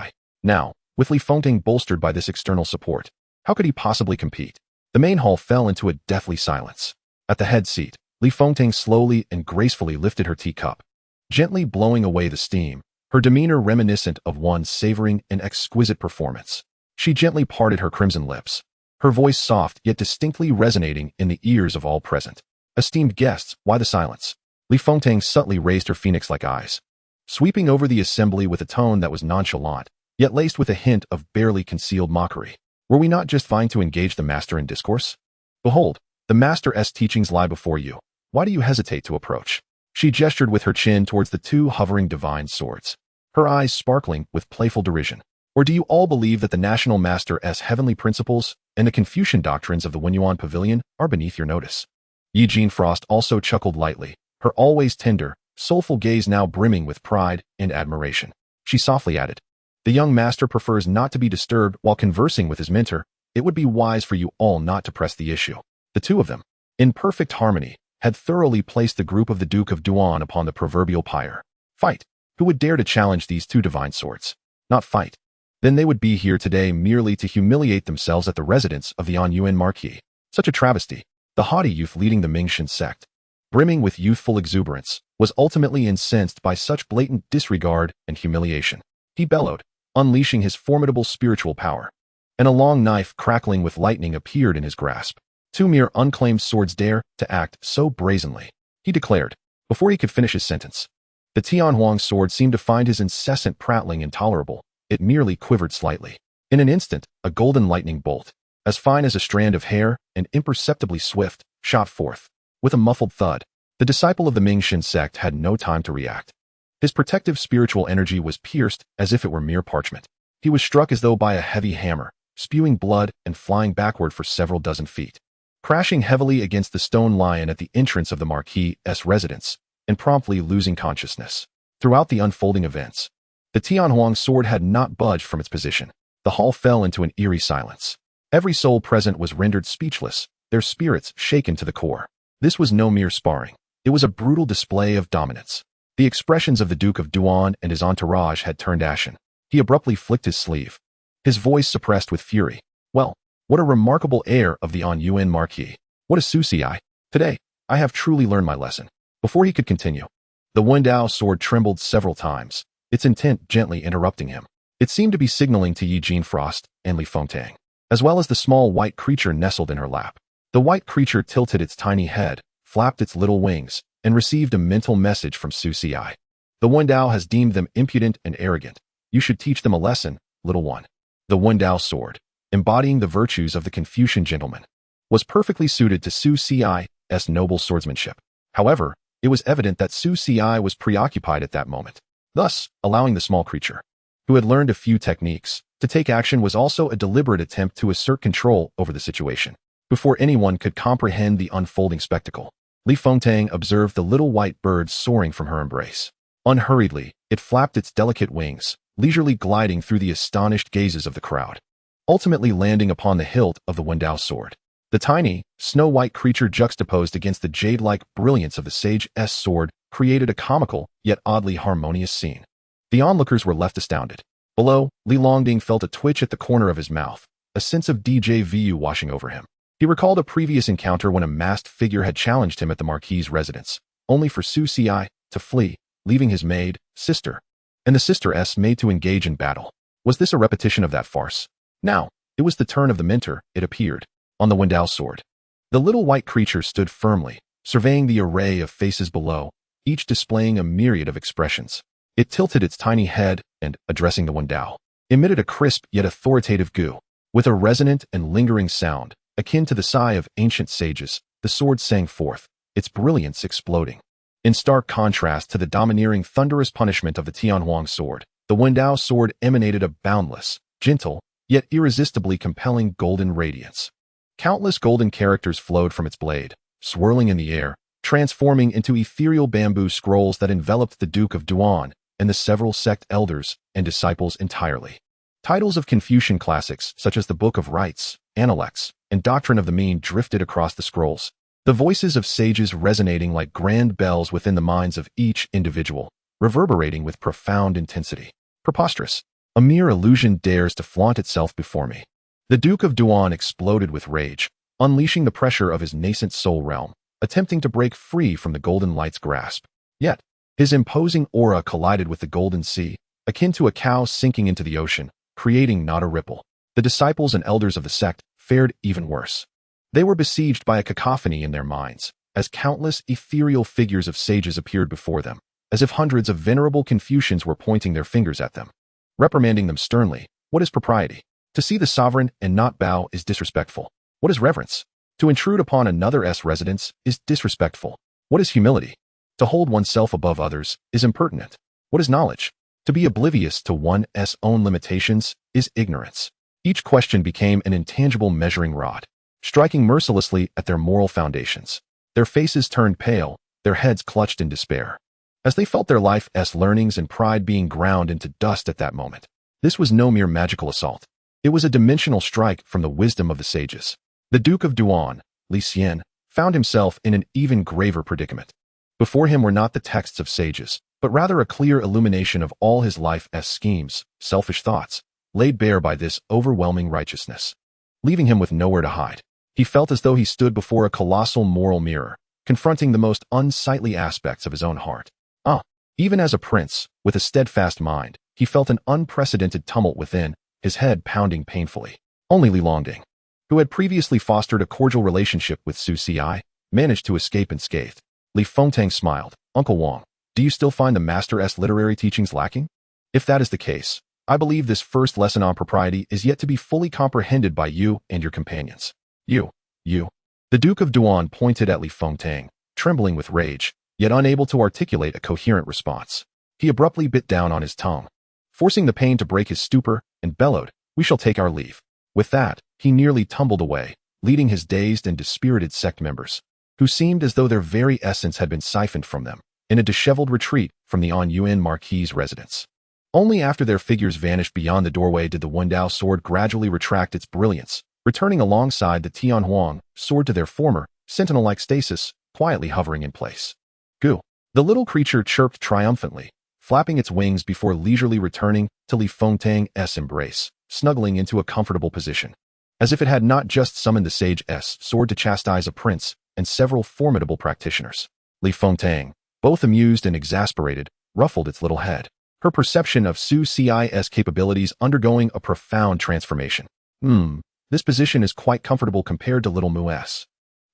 Now, with Li Fengtang bolstered by this external support, how could he possibly compete? The main hall fell into a deathly silence. At the head seat, Li Fengtang slowly and gracefully lifted her teacup, gently blowing away the steam, her demeanor reminiscent of one savoring an exquisite performance. She gently parted her crimson lips, her voice soft yet distinctly resonating in the ears of all present. Esteemed guests, why the silence? Li Fengtang subtly raised her phoenix-like eyes, sweeping over the assembly with a tone that was nonchalant, yet laced with a hint of barely concealed mockery. Were we not just vying to engage the master in discourse? Behold, the master's teachings lie before you. Why do you hesitate to approach? She gestured with her chin towards the two hovering divine swords, her eyes sparkling with playful derision. Or do you all believe that the national master's heavenly principles and the Confucian doctrines of the Wenyuan Pavilion are beneath your notice? Yi Jean Frost also chuckled lightly, her always tender, soulful gaze now brimming with pride and admiration. She softly added, "The young master prefers not to be disturbed while conversing with his mentor. It would be wise for you all not to press the issue." The two of them, in perfect harmony, had thoroughly placed the group of the Duke of Duan upon the proverbial pyre. Fight! Who would dare to challenge these two divine swords? Not fight. Then they would be here today merely to humiliate themselves at the residence of the Anyuan Marquis. Such a travesty. The haughty youth leading the Mingxin sect, brimming with youthful exuberance, was ultimately incensed by such blatant disregard and humiliation. He bellowed, unleashing his formidable spiritual power, and a long knife crackling with lightning appeared in his grasp. Two mere unclaimed swords dare to act so brazenly, he declared, before he could finish his sentence. The Tianhuang sword seemed to find his incessant prattling intolerable. It merely quivered slightly. In an instant, a golden lightning bolt, as fine as a strand of hair and imperceptibly swift, shot forth. With a muffled thud, the disciple of the Mingxin sect had no time to react. His protective spiritual energy was pierced as if it were mere parchment. He was struck as though by a heavy hammer, spewing blood and flying backward for several dozen feet, crashing heavily against the stone lion at the entrance of the Marquis' residence, and promptly losing consciousness. Throughout the unfolding events, the Tianhuang sword had not budged from its position. The hall fell into an eerie silence. Every soul present was rendered speechless, their spirits shaken to the core. This was no mere sparring. It was a brutal display of dominance. The expressions of the Duke of Duan and his entourage had turned ashen. He abruptly flicked his sleeve, his voice suppressed with fury. Well, what a remarkable heir of the Anyuan Marquis. What a Su Xi. Today, I have truly learned my lesson. Before he could continue, the Wendao sword trembled several times, its intent gently interrupting him. It seemed to be signaling to Yi Jean Frost and Li Fengtang, as well as the small white creature nestled in her lap. The white creature tilted its tiny head, flapped its little wings, and received a mental message from Su Xi. The Wendao has deemed them impudent and arrogant. You should teach them a lesson, little one. The Wendao sword, embodying the virtues of the Confucian gentleman, was perfectly suited to Su Xi's noble swordsmanship. However, it was evident that Su Xi was preoccupied at that moment. Thus, allowing the small creature, who had learned a few techniques, to take action was also a deliberate attempt to assert control over the situation. Before anyone could comprehend the unfolding spectacle, Li Fengtang observed the little white bird soaring from her embrace. Unhurriedly, it flapped its delicate wings, leisurely gliding through the astonished gazes of the crowd, ultimately landing upon the hilt of the Wendao sword. The tiny, snow-white creature juxtaposed against the jade-like brilliance of the sage's sword created a comical, yet oddly harmonious scene. The onlookers were left astounded. Below, Li Longding felt a twitch at the corner of his mouth, a sense of déjà vu washing over him. He recalled a previous encounter when a masked figure had challenged him at the Marquis's residence, only for Xianxia to flee, leaving his maid, sister, and the sister made to engage in battle. Was this a repetition of that farce? Now, it was the turn of the mentor, it appeared, on the Wendao sword. The little white creature stood firmly, surveying the array of faces below, each displaying a myriad of expressions. It tilted its tiny head and, addressing the Wendao, emitted a crisp yet authoritative gu. With a resonant and lingering sound, akin to the sigh of ancient sages, the sword sang forth, its brilliance exploding. In stark contrast to the domineering, thunderous punishment of the Tianhuang sword, the Wendao sword emanated a boundless, gentle, yet irresistibly compelling golden radiance. Countless golden characters flowed from its blade, swirling in the air, transforming into ethereal bamboo scrolls that enveloped the Duke of Duan and the several sect elders and disciples entirely. Titles of Confucian classics such as the Book of Rites, Analects, and Doctrine of the Mean drifted across the scrolls, the voices of sages resonating like grand bells within the minds of each individual, reverberating with profound intensity. Preposterous. A mere illusion dares to flaunt itself before me. The Duke of Duan exploded with rage, unleashing the pressure of his nascent soul realm, attempting to break free from the golden light's grasp. Yet, his imposing aura collided with the golden sea, akin to a cow sinking into the ocean, creating not a ripple. The disciples and elders of the sect fared even worse. They were besieged by a cacophony in their minds, as countless ethereal figures of sages appeared before them, as if hundreds of venerable Confucians were pointing their fingers at them, reprimanding them sternly. What is propriety? To see the sovereign and not bow is disrespectful. What is reverence? To intrude upon another's residence is disrespectful. What is humility? To hold oneself above others is impertinent. What is knowledge? To be oblivious to one's own limitations is ignorance. Each question became an intangible measuring rod, striking mercilessly at their moral foundations. Their faces turned pale, their heads clutched in despair, as they felt their life's learnings and pride being ground into dust at that moment. This was no mere magical assault. It was a dimensional strike from the wisdom of the sages. The Duke of Duan, Li Xian, found himself in an even graver predicament. Before him were not the texts of sages, but rather a clear illumination of all his life's schemes, selfish thoughts, laid bare by this overwhelming righteousness. Leaving him with nowhere to hide, he felt as though he stood before a colossal moral mirror, confronting the most unsightly aspects of his own heart. Even as a prince, with a steadfast mind, he felt an unprecedented tumult within, his head pounding painfully. Only Li Longding, who had previously fostered a cordial relationship with Xianxia, managed to escape unscathed. Li Fengtang smiled. Uncle Wang, do you still find the master's literary teachings lacking? If that is the case, I believe this first lesson on propriety is yet to be fully comprehended by you and your companions. You. The Duke of Duan pointed at Li Fengtang, trembling with rage, yet unable to articulate a coherent response. He abruptly bit down on his tongue, forcing the pain to break his stupor, and bellowed, "We shall take our leave." With that, he nearly tumbled away, leading his dazed and dispirited sect members, who seemed as though their very essence had been siphoned from them, in a disheveled retreat from the Yuan Marquis's residence. Only after their figures vanished beyond the doorway did the Wendao sword gradually retract its brilliance, returning alongside the Tianhuang sword to their former, sentinel-like stasis, quietly hovering in place. Gu. The little creature chirped triumphantly, flapping its wings before leisurely returning to Li Fengtang's embrace, snuggling into a comfortable position, as if it had not just summoned the sage's sword to chastise a prince and several formidable practitioners. Li Fengtang, both amused and exasperated, ruffled its little head, her perception of Xiaxia's capabilities undergoing a profound transformation. This position is quite comfortable compared to little Mu's.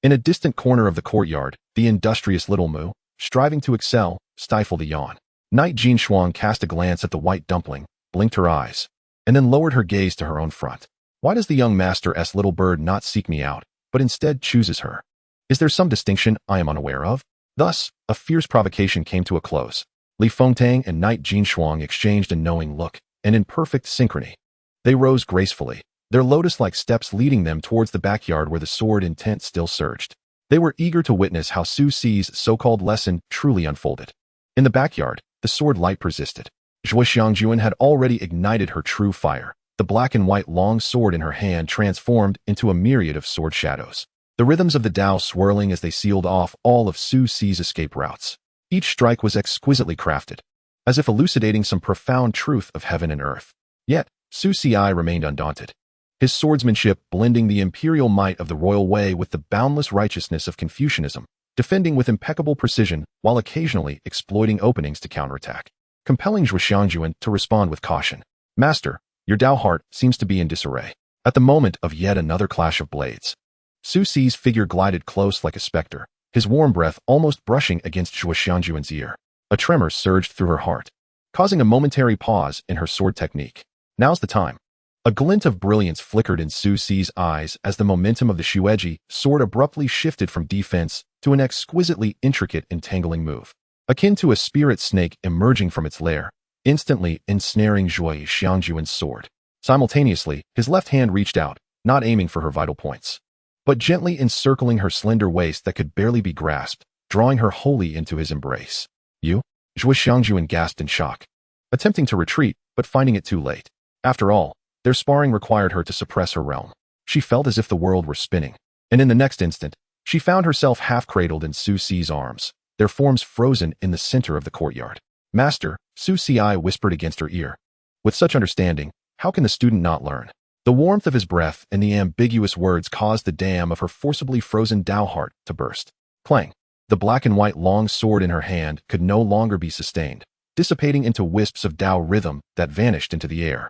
In a distant corner of the courtyard, the industrious little Mu, striving to excel, stifled a yawn. Knight Jinshuang cast a glance at the white dumpling, blinked her eyes, and then lowered her gaze to her own front. Why does the young master's little bird not seek me out, but instead chooses her? Is there some distinction I am unaware of? Thus, a fierce provocation came to a close. Li Fengtang and Knight Jinshuang exchanged a knowing look, and in perfect synchrony, they rose gracefully, their lotus-like steps leading them towards the backyard where the sword intent still surged. They were eager to witness how Su Si's so-called lesson truly unfolded. In the backyard, the sword light persisted. Zhuo Xiangjuan had already ignited her true fire. The black and white long sword in her hand transformed into a myriad of sword shadows, the rhythms of the Tao swirling as they sealed off all of Su Si's escape routes. Each strike was exquisitely crafted, as if elucidating some profound truth of heaven and earth. Yet, Su Si remained undaunted. his swordsmanship blending the imperial might of the royal way with the boundless righteousness of Confucianism, defending with impeccable precision while occasionally exploiting openings to counterattack, compelling Xianxiajuan to respond with caution. Master, your Dao heart seems to be in disarray. At the moment of yet another clash of blades, Su Si's figure glided close like a specter, his warm breath almost brushing against Xianxiajuan's ear. A tremor surged through her heart, causing a momentary pause in her sword technique. Now's the time. A glint of brilliance flickered in Su Si's eyes as the momentum of the Shueji sword abruptly shifted from defense to an exquisitely intricate entangling move, akin to a spirit snake emerging from its lair, instantly ensnaring Xianxiajuan's sword. Simultaneously, his left hand reached out, not aiming for her vital points, but gently encircling her slender waist that could barely be grasped, drawing her wholly into his embrace. You? Xianxiajuan gasped in shock, attempting to retreat, but finding it too late. After all, their sparring required her to suppress her realm. She felt as if the world were spinning, and in the next instant, she found herself half-cradled in Su Si's arms, their forms frozen in the center of the courtyard. Master, Su Si whispered against her ear. With such understanding, how can the student not learn? The warmth of his breath and the ambiguous words caused the dam of her forcibly frozen Dao heart to burst. Clang! The black and white long sword in her hand could no longer be sustained, dissipating into wisps of Dao rhythm that vanished into the air.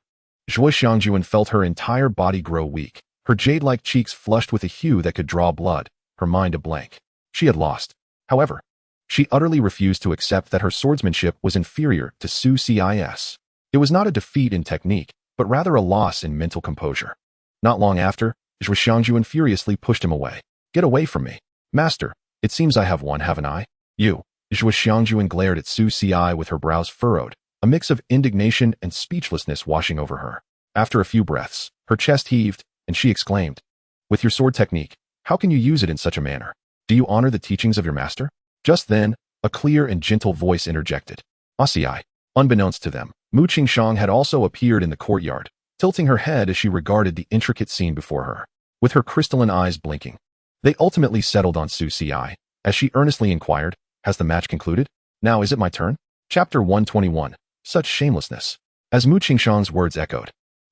Xianxiajuan felt her entire body grow weak, her jade-like cheeks flushed with a hue that could draw blood, her mind a blank. She had lost. However, she utterly refused to accept that her swordsmanship was inferior to Su Si's. It was not a defeat in technique, but rather a loss in mental composure. Not long after, Xianxiajuan furiously pushed him away. Get away from me. Master, it seems I have won, haven't I? You. Xianxiajuan glared at Su Si with her brows furrowed, a mix of indignation and speechlessness washing over her. After a few breaths, her chest heaved, and she exclaimed, with your sword technique, how can you use it in such a manner? Do you honor the teachings of your master? Just then, a clear and gentle voice interjected. Asii. Unbeknownst to them, Mu Qingshang had also appeared in the courtyard, tilting her head as she regarded the intricate scene before her, with her crystalline eyes blinking. They ultimately settled on Su Si, as she earnestly inquired, has the match concluded? Now is it my turn? Chapter 121. Such shamelessness. As Mu Qingshang's words echoed,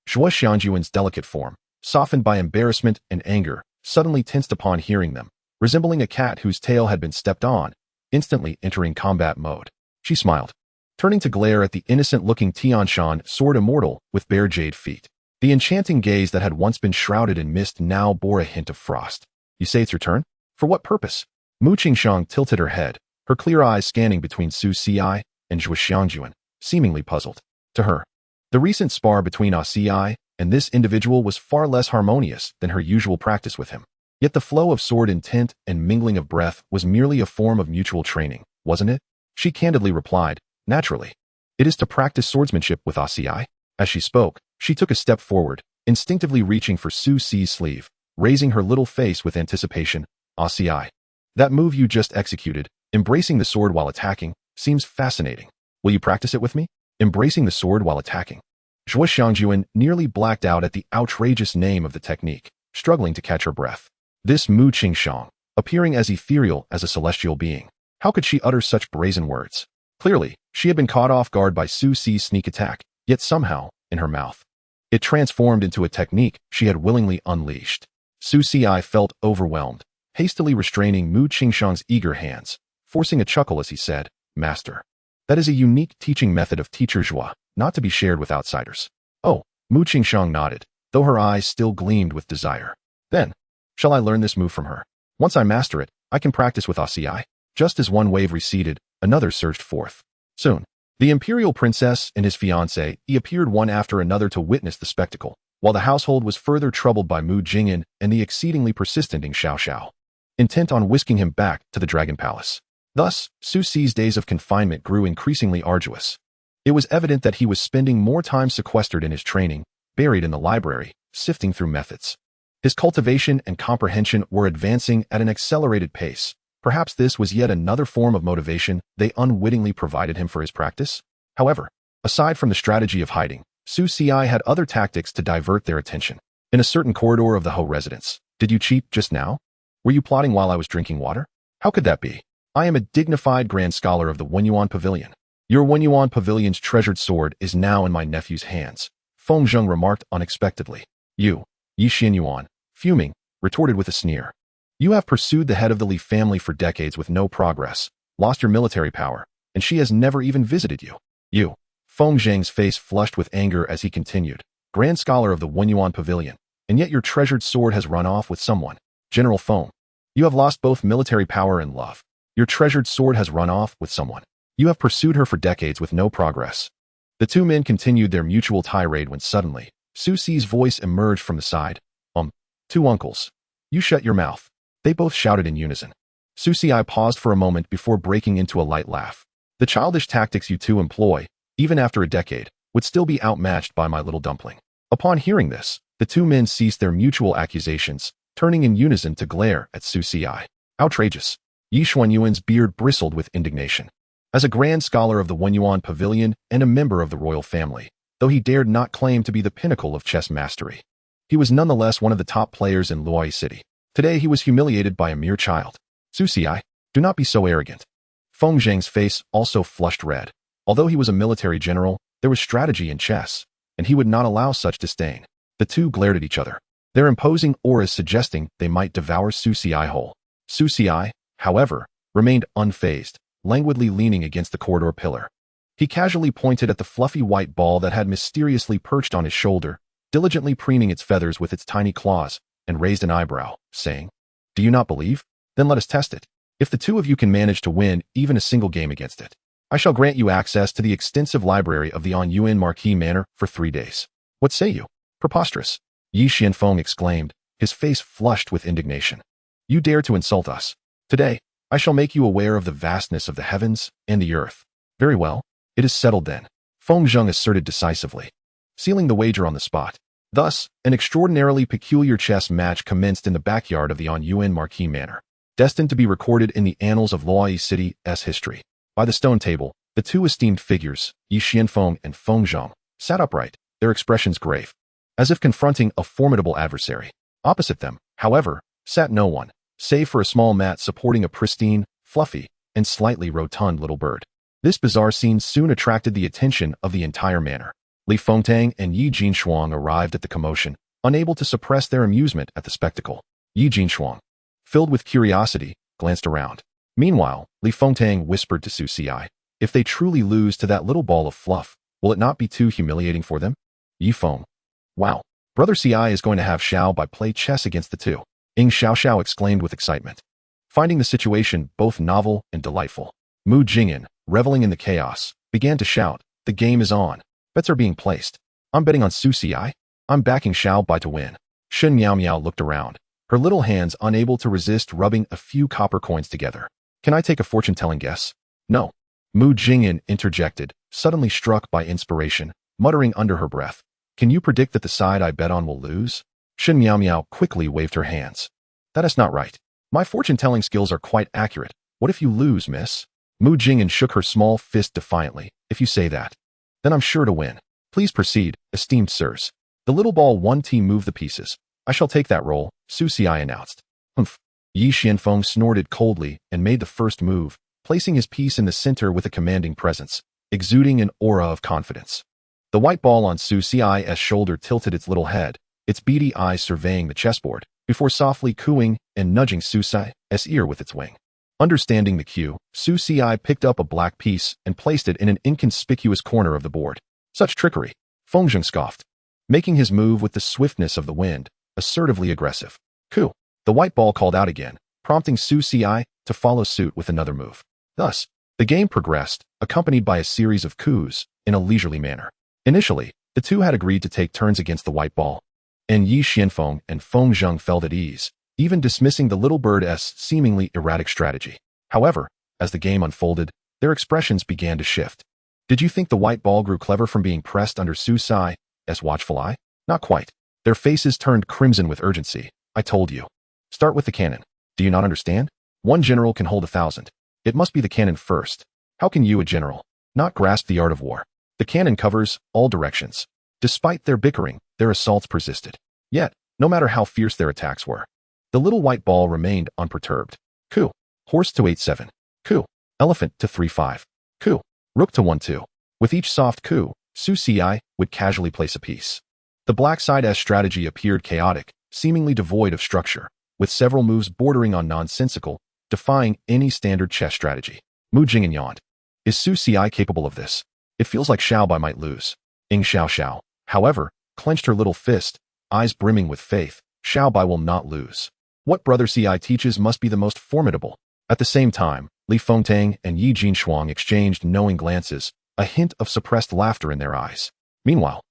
Xianxiajuan's delicate form, softened by embarrassment and anger, suddenly tensed upon hearing them, resembling a cat whose tail had been stepped on, instantly entering combat mode. She smiled, turning to glare at the innocent-looking Tianshan sword Immortal with bare jade feet. The enchanting gaze that had once been shrouded in mist now bore a hint of frost. You say it's your turn? For what purpose? Mu Qingshang tilted her head, her clear eyes scanning between Su Si and Xianxiajuan, seemingly puzzled. To her, the recent spar between Asii and this individual was far less harmonious than her usual practice with him. Yet the flow of sword intent and mingling of breath was merely a form of mutual training, wasn't it? She candidly replied, naturally. It is to practice swordsmanship with Asii. As she spoke, she took a step forward, instinctively reaching for Su Si's sleeve, raising her little face with anticipation. Asii. That move you just executed, embracing the sword while attacking, seems fascinating. Will you practice it with me? Embracing the sword while attacking. Xianxiajuan nearly blacked out at the outrageous name of the technique, struggling to catch her breath. This Mu Qingshang, appearing as ethereal as a celestial being. How could she utter such brazen words? Clearly, she had been caught off guard by Su Si's sneak attack, yet somehow, in her mouth, it transformed into a technique she had willingly unleashed. Su Si felt overwhelmed, hastily restraining Mu Qingshang's eager hands, forcing a chuckle as he said, Master. That is a unique teaching method of teacher Zhua, not to be shared with outsiders. Oh, Mu Qingshang nodded, though her eyes still gleamed with desire. Then, shall I learn this move from her? Once I master it, I can practice with Asii. Just as one wave receded, another surged forth. Soon, the imperial princess and his fiancé appeared one after another to witness the spectacle, while the household was further troubled by Mu Jingyan and the exceedingly persistent Xiao, intent on whisking him back to the Dragon Palace. Thus, Su Si's days of confinement grew increasingly arduous. It was evident that he was spending more time sequestered in his training, buried in the library, sifting through methods. His cultivation and comprehension were advancing at an accelerated pace. Perhaps this was yet another form of motivation they unwittingly provided him for his practice. However, aside from the strategy of hiding, Su Si had other tactics to divert their attention. In a certain corridor of the Ho residence, did you cheat just now? Were you plotting while I was drinking water? How could that be? I am a dignified grand scholar of the Wenyuan Pavilion. Your Wenyuan Pavilion's treasured sword is now in my nephew's hands, Feng Zheng remarked unexpectedly. You Yi Xianyuan, fuming, retorted with a sneer. You have pursued the head of the Li family for decades with no progress, lost your military power, and she has never even visited you. You. Feng Zhang's face flushed with anger as he continued. Grand Scholar of the Wenyuan Pavilion, and yet your treasured sword has run off with someone. General Feng. You have lost both military power and love. Your treasured sword has run off with someone. You have pursued her for decades with no progress. The two men continued their mutual tirade when suddenly, Su Si's voice emerged from the side. Two uncles. You shut your mouth. They both shouted in unison. Su Si paused for a moment before breaking into a light laugh. The childish tactics you two employ, even after a decade, would still be outmatched by my little dumpling. Upon hearing this, the two men ceased their mutual accusations, turning in unison to glare at Su Si. Outrageous. Yi Xuanyuan's beard bristled with indignation. As a grand scholar of the Wenyuan Pavilion and a member of the royal family, though he dared not claim to be the pinnacle of chess mastery, he was nonetheless one of the top players in Luoyi City. Today he was humiliated by a mere child. Su Si, do not be so arrogant. Feng Zhang's face also flushed red. Although he was a military general, there was strategy in chess, and he would not allow such disdain. The two glared at each other, their imposing auras suggesting they might devour Su Si whole. Su Si, however, remained unfazed, languidly leaning against the corridor pillar. He casually pointed at the fluffy white ball that had mysteriously perched on his shoulder, diligently preening its feathers with its tiny claws, and raised an eyebrow, saying, Do you not believe? Then let us test it. If the two of you can manage to win even a single game against it, I shall grant you access to the extensive library of the Anyuan Marquis Manor for 3 days. What say you? Preposterous. Yi Xianfeng exclaimed, his face flushed with indignation. You dare to insult us. Today, I shall make you aware of the vastness of the heavens and the earth. Very well. It is settled then. Feng Zheng asserted decisively, sealing the wager on the spot. Thus, an extraordinarily peculiar chess match commenced in the backyard of the Anyuan Marquis Manor, destined to be recorded in the annals of Luoyi City's history. By the stone table, the two esteemed figures, Yi Xianfeng and Feng Zheng, sat upright, their expressions grave, as if confronting a formidable adversary. Opposite them, however, sat no one, save for a small mat supporting a pristine, fluffy, and slightly rotund little bird. This bizarre scene soon attracted the attention of the entire manor. Li Fengtang and Yi Jinshuang arrived at the commotion, unable to suppress their amusement at the spectacle. Yi Jinshuang, filled with curiosity, glanced around. Meanwhile, Li Fengtang whispered to Su Si, if they truly lose to that little ball of fluff, will it not be too humiliating for them? Yi Feng. Wow. Brother Si is going to have Xiao Bai play chess against the two. Ing Xiao exclaimed with excitement, finding the situation both novel and delightful. Mu Jingyan, reveling in the chaos, began to shout, the game is on. Bets are being placed. I'm betting on Su Si. I'm backing Xiao Bai to win. Shen Miao looked around, her little hands unable to resist rubbing a few copper coins together. Can I take a fortune-telling guess? No. Mu Jingyan interjected, suddenly struck by inspiration, muttering under her breath. Can you predict that the side I bet on will lose? Shen Miao quickly waved her hands. That is not right. My fortune-telling skills are quite accurate. What if you lose, miss? Mu Jingyan shook her small fist defiantly. If you say that, then I'm sure to win. Please proceed, esteemed sirs. The little ball 1T moved the pieces. I shall take that roll, Su Si announced. Humph. Yi Xianfeng snorted coldly and made the first move, placing his piece in the center with a commanding presence, exuding an aura of confidence. The white ball on Su Si's shoulder tilted its little head, its beady eyes surveying the chessboard, before softly cooing and nudging Su Si's ear with its wing. Understanding the cue, Su Si picked up a black piece and placed it in an inconspicuous corner of the board. Such trickery. Feng Zheng scoffed, making his move with the swiftness of the wind, assertively aggressive. Coup. The white ball called out again, prompting Su Si to follow suit with another move. Thus, the game progressed, accompanied by a series of coups, in a leisurely manner. Initially, the two had agreed to take turns against the white ball, and Yi Xianfeng and Feng Zheng felt at ease, even dismissing the little bird's seemingly erratic strategy. However, as the game unfolded, their expressions began to shift. Did you think the white ball grew clever from being pressed under Su Si's watchful eye? Not quite. Their faces turned crimson with urgency. I told you. Start with the cannon. Do you not understand? One general can hold 1,000. It must be the cannon first. How can you, a general, not grasp the art of war? The cannon covers all directions. Despite their bickering, their assaults persisted. Yet, no matter how fierce their attacks were, the little white ball remained unperturbed. Coup. Horse to 8-7. Coup. Elephant to 3-5. Coup. Rook to 1-2. With each soft coup, Su Si would casually place a piece. The black side's strategy appeared chaotic, seemingly devoid of structure, with several moves bordering on nonsensical, defying any standard chess strategy. Mu Jingyan yawned. Is Su Ci capable of this? It feels like Xiaobai might lose. Xiao, however, clenched her little fist, eyes brimming with faith. Xiaobai will not lose. What Brother Ci teaches must be the most formidable. At the same time, Li Fengtang and Yi Jinshuang exchanged knowing glances, a hint of suppressed laughter in their eyes. Meanwhile,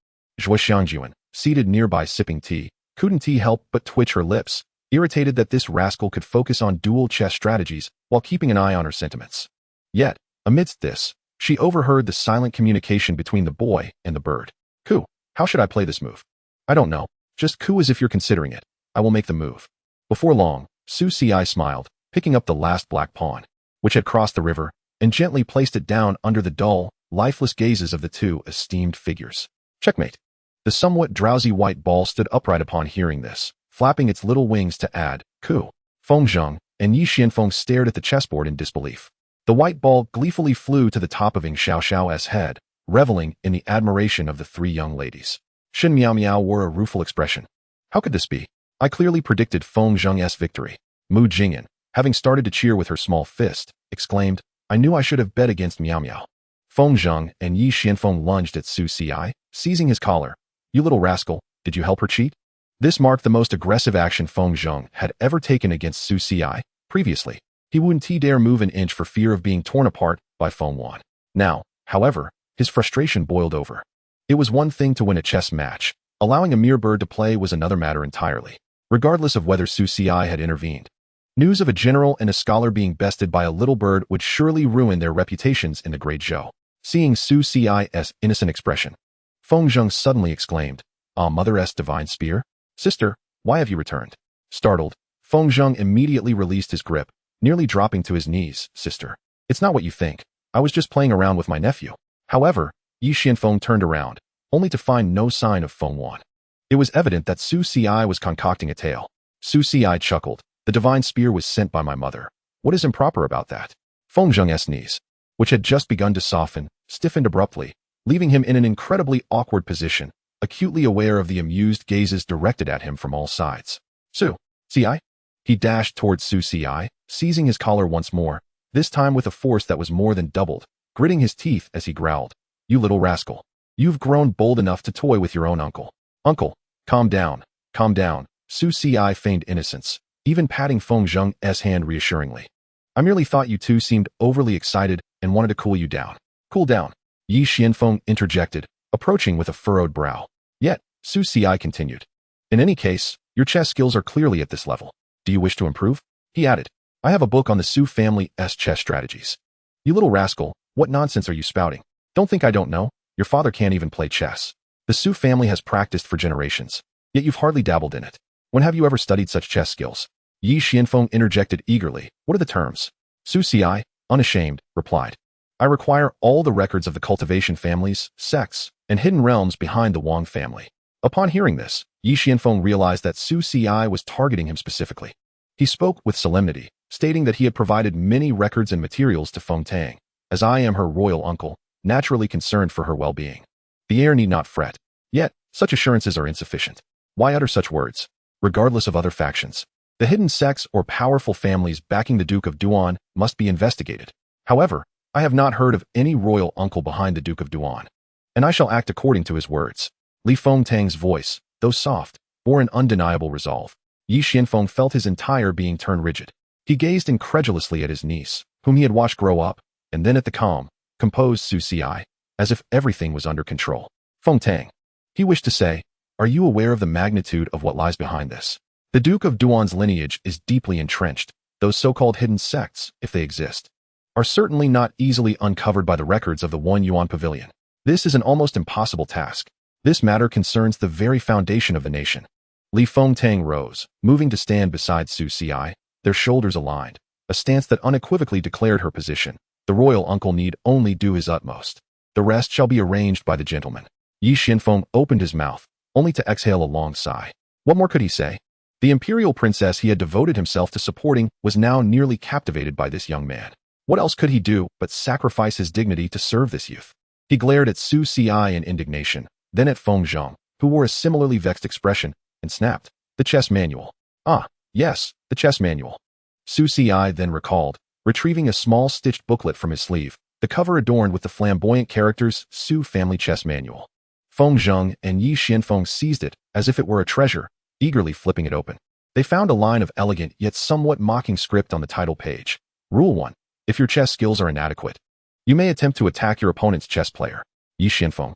Zhuo Xiangjuan, seated nearby sipping tea, couldn't help but twitch her lips, irritated that this rascal could focus on dual chess strategies while keeping an eye on her sentiments. Yet, amidst this, she overheard the silent communication between the boy and the bird. Ku, how should I play this move? I don't know. Just ku as if you're considering it. I will make the move. Before long, Su Ci smiled, picking up the last black pawn, which had crossed the river, and gently placed it down under the dull, lifeless gazes of the two esteemed figures. Checkmate. The somewhat drowsy white ball stood upright upon hearing this, flapping its little wings to add, ku. Feng Zheng and Yi Xianfeng stared at the chessboard in disbelief. The white ball gleefully flew to the top of Xiaoxiao's head, reveling in the admiration of the three young ladies. Shin Miao Miao wore a rueful expression. How could this be? I clearly predicted Feng Zheng's victory. Mu Jingyan, having started to cheer with her small fist, exclaimed, I knew I should have bet against Miao Miao. Feng Zheng and Yi Xianfeng lunged at Su Ci, seizing his collar. You little rascal, did you help her cheat? This marked the most aggressive action Feng Zheng had ever taken against Su Ci. Previously, he wouldn't dare move an inch for fear of being torn apart by Feng Wan. Now, however, his frustration boiled over. It was one thing to win a chess match. Allowing a mere bird to play was another matter entirely, regardless of whether Su Ci had intervened. News of a general and a scholar being bested by a little bird would surely ruin their reputations in the Great Zhou. Seeing Su Ci's innocent expression, Feng Zheng suddenly exclaimed, Ah, Mother's divine spear? Sister, why have you returned? Startled, Feng Zheng immediately released his grip, nearly dropping to his knees. Sister, it's not what you think. I was just playing around with my nephew. However, Yi Xianfeng turned around, only to find no sign of Feng Wan. It was evident that Su Ci was concocting a tale. Su Ci chuckled. The divine spear was sent by my mother. What is improper about that? Feng Zheng's knees, which had just begun to soften, stiffened abruptly, leaving him in an incredibly awkward position, acutely aware of the amused gazes directed at him from all sides. Su Ci? He dashed towards Su Ci, seizing his collar once more, this time with a force that was more than doubled, gritting his teeth as he growled. You little rascal. You've grown bold enough to toy with your own uncle. Uncle, calm down, calm down. Su Ci feigned innocence, even patting Feng Zheng's hand reassuringly. I merely thought you two seemed overly excited and wanted to cool you down. Cool down. Yi Xianfeng interjected, approaching with a furrowed brow. Yet, Su Ci continued. In any case, your chess skills are clearly at this level. Do you wish to improve? He added. I have a book on the Su family's chess strategies. You little rascal, what nonsense are you spouting? Don't think I don't know. Your father can't even play chess. The Su family has practiced for generations, yet you've hardly dabbled in it. When have you ever studied such chess skills? Yi Xianfeng interjected eagerly. What are the terms? Su Ci, unashamed, replied. I require all the records of the cultivation families, sects, and hidden realms behind the Wang family. Upon hearing this, Yi Xianfeng realized that Su Ci was targeting him specifically. He spoke with solemnity, stating that he had provided many records and materials to Feng Tang, as I am her royal uncle, naturally concerned for her well-being. The heir need not fret. Yet, such assurances are insufficient. Why utter such words? Regardless of other factions, the hidden sects or powerful families backing the Duke of Duan must be investigated. However, I have not heard of any royal uncle behind the Duke of Duan, and I shall act according to his words. Li Fengtang's voice, though soft, bore an undeniable resolve. Yi Xianfeng felt his entire being turn rigid. He gazed incredulously at his niece, whom he had watched grow up, and then at the calm, composed Su Ci, as if everything was under control. Feng Tang. He wished to say, are you aware of the magnitude of what lies behind this? The Duke of Duan's lineage is deeply entrenched. Those so-called hidden sects, if they exist, are certainly not easily uncovered by the records of the One Yuan Pavilion. This is an almost impossible task. This matter concerns the very foundation of the nation. Li Fengtang rose, moving to stand beside Su Ci, their shoulders aligned, a stance that unequivocally declared her position. The royal uncle need only do his utmost. The rest shall be arranged by the gentleman. Yi Xianfeng opened his mouth, only to exhale a long sigh. What more could he say? The imperial princess he had devoted himself to supporting was now nearly captivated by this young man. What else could he do but sacrifice his dignity to serve this youth? He glared at Su Ci in indignation, then at Feng Zheng, who wore a similarly vexed expression, and snapped, "The chess manual." "Ah, yes, the chess manual." Su Ci then recalled, retrieving a small stitched booklet from his sleeve, the cover adorned with the flamboyant characters Su Family Chess Manual. Feng Zheng and Yi Xianfeng seized it as if it were a treasure, eagerly flipping it open. They found a line of elegant yet somewhat mocking script on the title page. Rule 1. If your chess skills are inadequate, you may attempt to attack your opponent's chess player. Yi Xianfeng.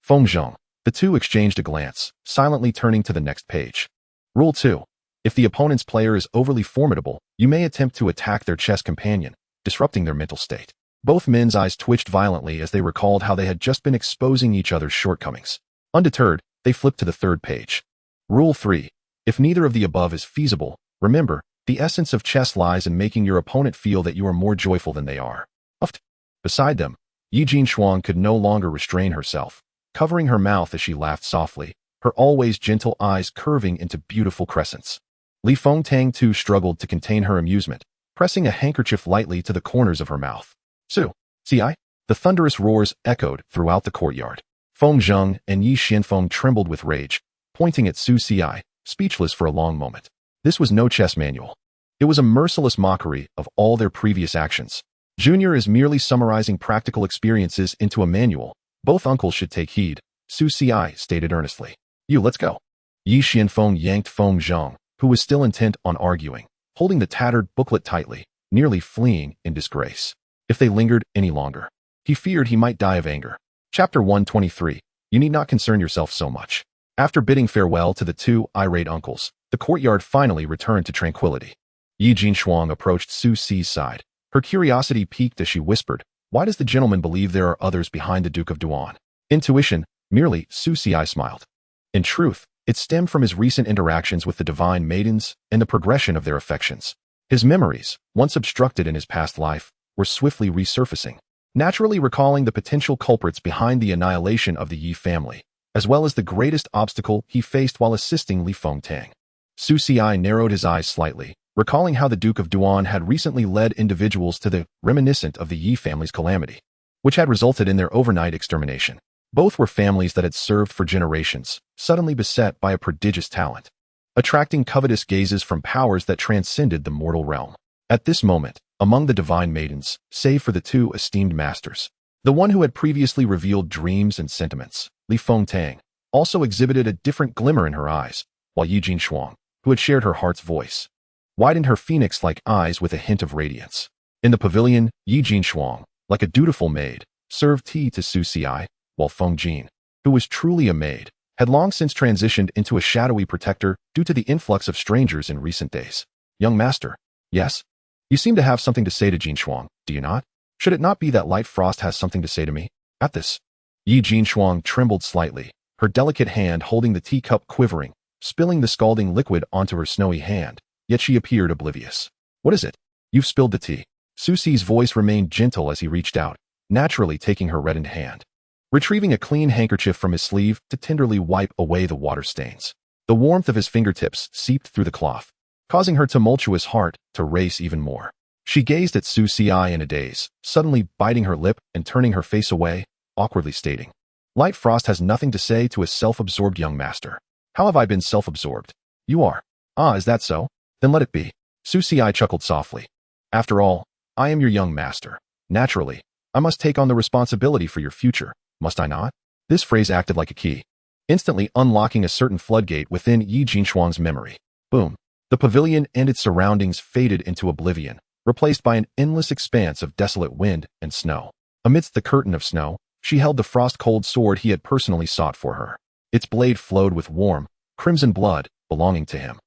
Feng Zheng. The two exchanged a glance, silently turning to the next page. Rule 2. If the opponent's player is overly formidable, you may attempt to attack their chess companion, disrupting their mental state. Both men's eyes twitched violently as they recalled how they had just been exposing each other's shortcomings. Undeterred, they flipped to the third page. Rule 3. If neither of the above is feasible, remember, the essence of chess lies in making your opponent feel that you are more joyful than they are. Uft. Beside them, Yi Jinshuang could no longer restrain herself, covering her mouth as she laughed softly, her always gentle eyes curving into beautiful crescents. Li Fengtang too struggled to contain her amusement, pressing a handkerchief lightly to the corners of her mouth. Su Ci? The thunderous roars echoed throughout the courtyard. Feng Zheng and Yi Xianfeng trembled with rage, pointing at Su Ci, speechless for a long moment. This was no chess manual. It was a merciless mockery of all their previous actions. Junior is merely summarizing practical experiences into a manual. Both uncles should take heed, Su Ci stated earnestly. You, let's go. Yi Xianfeng yanked Feng Zheng, who was still intent on arguing, holding the tattered booklet tightly, nearly fleeing in disgrace. If they lingered any longer, he feared he might die of anger. Chapter 123. You need not concern yourself so much. After bidding farewell to the two irate uncles, the courtyard finally returned to tranquility. Yi Jinshuang approached Su Ci's side. Her curiosity piqued as she whispered, "Why does the gentleman believe there are others behind the Duke of Duan?" Intuition, merely, Su Ci smiled. In truth, it stemmed from his recent interactions with the divine maidens and the progression of their affections. His memories, once obstructed in his past life, were swiftly resurfacing, naturally recalling the potential culprits behind the annihilation of the Yi family, as well as the greatest obstacle he faced while assisting Li Fengtang. Su Ci narrowed his eyes slightly, recalling how the Duke of Duan had recently led individuals to the reminiscent of the Yi family's calamity, which had resulted in their overnight extermination. Both were families that had served for generations, suddenly beset by a prodigious talent, attracting covetous gazes from powers that transcended the mortal realm. At this moment, among the divine maidens, save for the two esteemed masters, the one who had previously revealed dreams and sentiments, Li Fengtang, also exhibited a different glimmer in her eyes, while Yi Jinshuang, who had shared her heart's voice, widened her phoenix-like eyes with a hint of radiance. In the pavilion, Yi Jinshuang, like a dutiful maid, served tea to Su Ci, while Feng Jin, who was truly a maid, had long since transitioned into a shadowy protector due to the influx of strangers in recent days. Young master, yes? You seem to have something to say to Jinshuang, do you not? Should it not be that Light Frost has something to say to me? At this, Yi Jinshuang trembled slightly, her delicate hand holding the teacup quivering, spilling the scalding liquid onto her snowy hand, yet she appeared oblivious. What is it? You've spilled the tea. Su Ci's voice remained gentle as he reached out, naturally taking her reddened hand, retrieving a clean handkerchief from his sleeve to tenderly wipe away the water stains. The warmth of his fingertips seeped through the cloth, causing her tumultuous heart to race even more. She gazed at Su Ci in a daze, suddenly biting her lip and turning her face away, awkwardly stating, Light Frost has nothing to say to a self-absorbed young master. How have I been self-absorbed? You are. Ah, is that so? Then let it be. Su Ci chuckled softly. After all, I am your young master. Naturally, I must take on the responsibility for your future, must I not? This phrase acted like a key, instantly unlocking a certain floodgate within Yi Jinshuang's memory. Boom. The pavilion and its surroundings faded into oblivion, replaced by an endless expanse of desolate wind and snow. Amidst the curtain of snow, she held the frost-cold sword he had personally sought for her. Its blade flowed with warm, crimson blood belonging to him,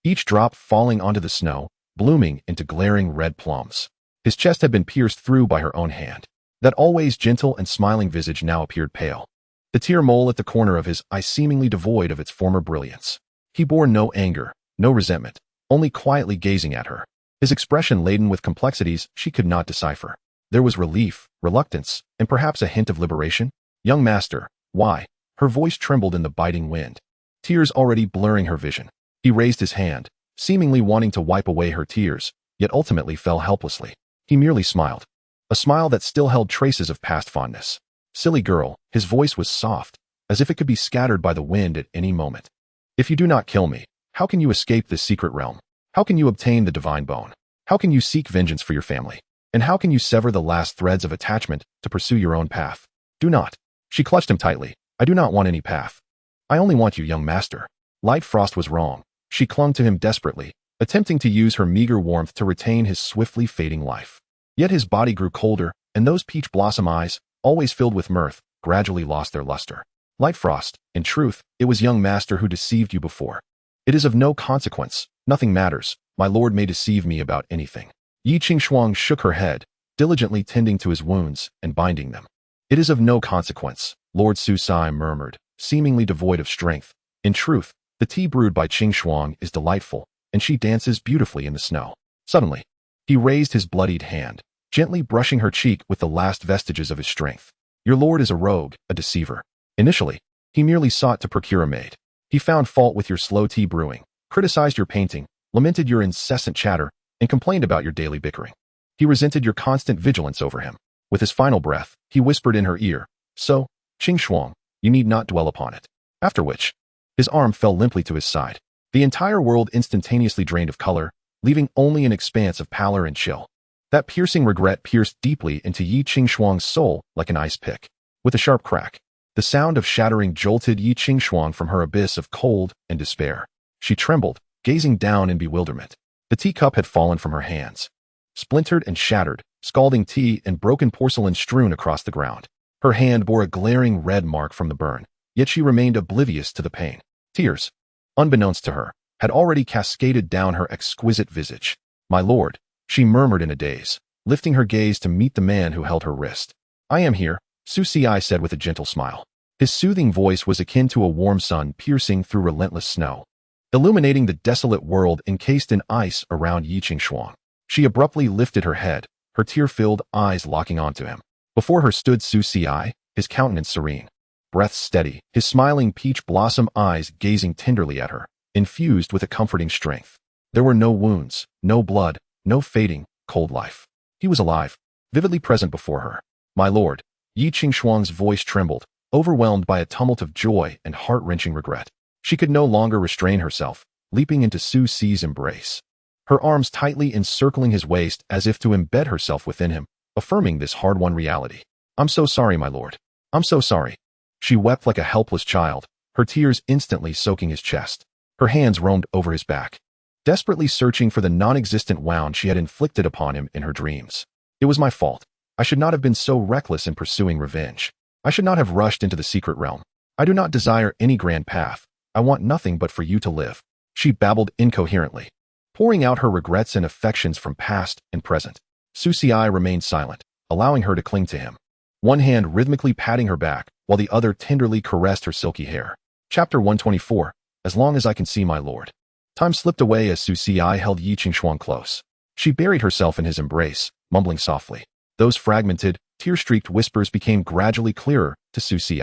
each drop falling onto the snow, blooming into glaring red plums. His chest had been pierced through by her own hand. That always gentle and smiling visage now appeared pale, the tear mole at the corner of his eye seemingly devoid of its former brilliance. He bore no anger, no resentment, only quietly gazing at her, his expression laden with complexities she could not decipher. There was relief, reluctance, and perhaps a hint of liberation. Young master, why? Her voice trembled in the biting wind, tears already blurring her vision. He raised his hand, seemingly wanting to wipe away her tears, yet ultimately fell helplessly. He merely smiled, a smile that still held traces of past fondness. Silly girl, his voice was soft, as if it could be scattered by the wind at any moment. If you do not kill me, how can you escape this secret realm? How can you obtain the divine bone? How can you seek vengeance for your family? And how can you sever the last threads of attachment to pursue your own path? Do not. She clutched him tightly. I do not want any path. I only want you, young master. Light Frost was wrong. She clung to him desperately, attempting to use her meager warmth to retain his swiftly fading life. Yet his body grew colder, and those peach blossom eyes, always filled with mirth, gradually lost their luster. Light Frost, in truth, it was young master who deceived you before. It is of no consequence. Nothing matters. My lord may deceive me about anything. Yi Qingshuang shook her head, diligently tending to his wounds and binding them. It is of no consequence, Lord Su Sai murmured, seemingly devoid of strength. In truth, the tea brewed by Qingshuang is delightful, and she dances beautifully in the snow. Suddenly, he raised his bloodied hand, gently brushing her cheek with the last vestiges of his strength. Your lord is a rogue, a deceiver. Initially, he merely sought to procure a maid. He found fault with your slow tea brewing, criticized your painting, lamented your incessant chatter, and complained about your daily bickering. He resented your constant vigilance over him. With his final breath, he whispered in her ear, So, Qingshuang, you need not dwell upon it. After which, his arm fell limply to his side. The entire world instantaneously drained of color, leaving only an expanse of pallor and chill. That piercing regret pierced deeply into Yi Qingshuang's soul like an ice pick. With a sharp crack, the sound of shattering jolted Yi Qingshuang from her abyss of cold and despair. She trembled, gazing down in bewilderment. The teacup had fallen from her hands, splintered and shattered, scalding tea and broken porcelain strewn across the ground. Her hand bore a glaring red mark from the burn, yet she remained oblivious to the pain. Tears, unbeknownst to her, had already cascaded down her exquisite visage. My lord, she murmured in a daze, lifting her gaze to meet the man who held her wrist. I am here, Su Ci said with a gentle smile. His soothing voice was akin to a warm sun piercing through relentless snow, illuminating the desolate world encased in ice around Yi Qingshuang. She abruptly lifted her head, her tear-filled eyes locking onto him. Before her stood Su Ci, his countenance serene, breath steady, his smiling peach blossom eyes gazing tenderly at her, infused with a comforting strength. There were no wounds, no blood, no fading, cold life. He was alive, vividly present before her. My lord, Yi Qingshuang's voice trembled, overwhelmed by a tumult of joy and heart-wrenching regret. She could no longer restrain herself, leaping into Su Ci's embrace, her arms tightly encircling his waist as if to embed herself within him, affirming this hard-won reality. I'm so sorry, my lord. I'm so sorry. She wept like a helpless child, her tears instantly soaking his chest. Her hands roamed over his back, desperately searching for the non-existent wound she had inflicted upon him in her dreams. It was my fault. I should not have been so reckless in pursuing revenge. I should not have rushed into the secret realm. I do not desire any grand path. I want nothing but for you to live. She babbled incoherently, pouring out her regrets and affections from past and present. Su Ci remained silent, allowing her to cling to him, one hand rhythmically patting her back while the other tenderly caressed her silky hair. Chapter 124. As long as I can see my lord. Time slipped away as Su Ci held Yi Qingshuang close. She buried herself in his embrace, mumbling softly. Those fragmented, tear-streaked whispers became gradually clearer to Su Ci.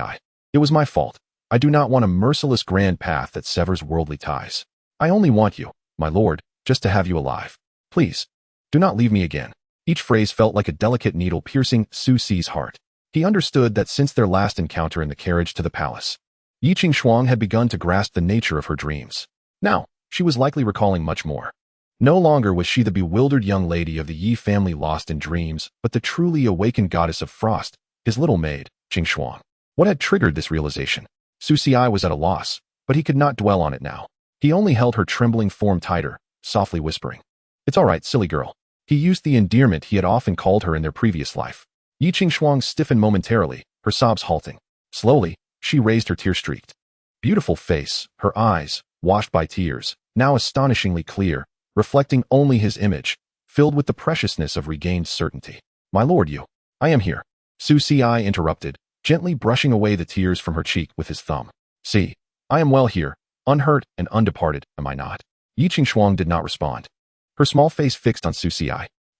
It was my fault. I do not want a merciless grand path that severs worldly ties. I only want you, my lord, just to have you alive. Please, do not leave me again. Each phrase felt like a delicate needle piercing Su Ci's heart. He understood that since their last encounter in the carriage to the palace, Yi Qingshuang had begun to grasp the nature of her dreams. Now, she was likely recalling much more. No longer was she the bewildered young lady of the Yi family lost in dreams, but the truly awakened goddess of frost, his little maid, Qingshuang. What had triggered this realization? Su Ci was at a loss, but he could not dwell on it now. He only held her trembling form tighter, softly whispering, It's all right, silly girl. He used the endearment he had often called her in their previous life. Yi Qingshuang stiffened momentarily, her sobs halting. Slowly, she raised her tear-streaked, beautiful face, her eyes, washed by tears, now astonishingly clear, reflecting only his image, filled with the preciousness of regained certainty. My lord, you. I am here. Su Ci interrupted, gently brushing away the tears from her cheek with his thumb. See, I am well here, unhurt and undeparted, am I not? Yi Qingshuang did not respond, her small face fixed on Su Ci.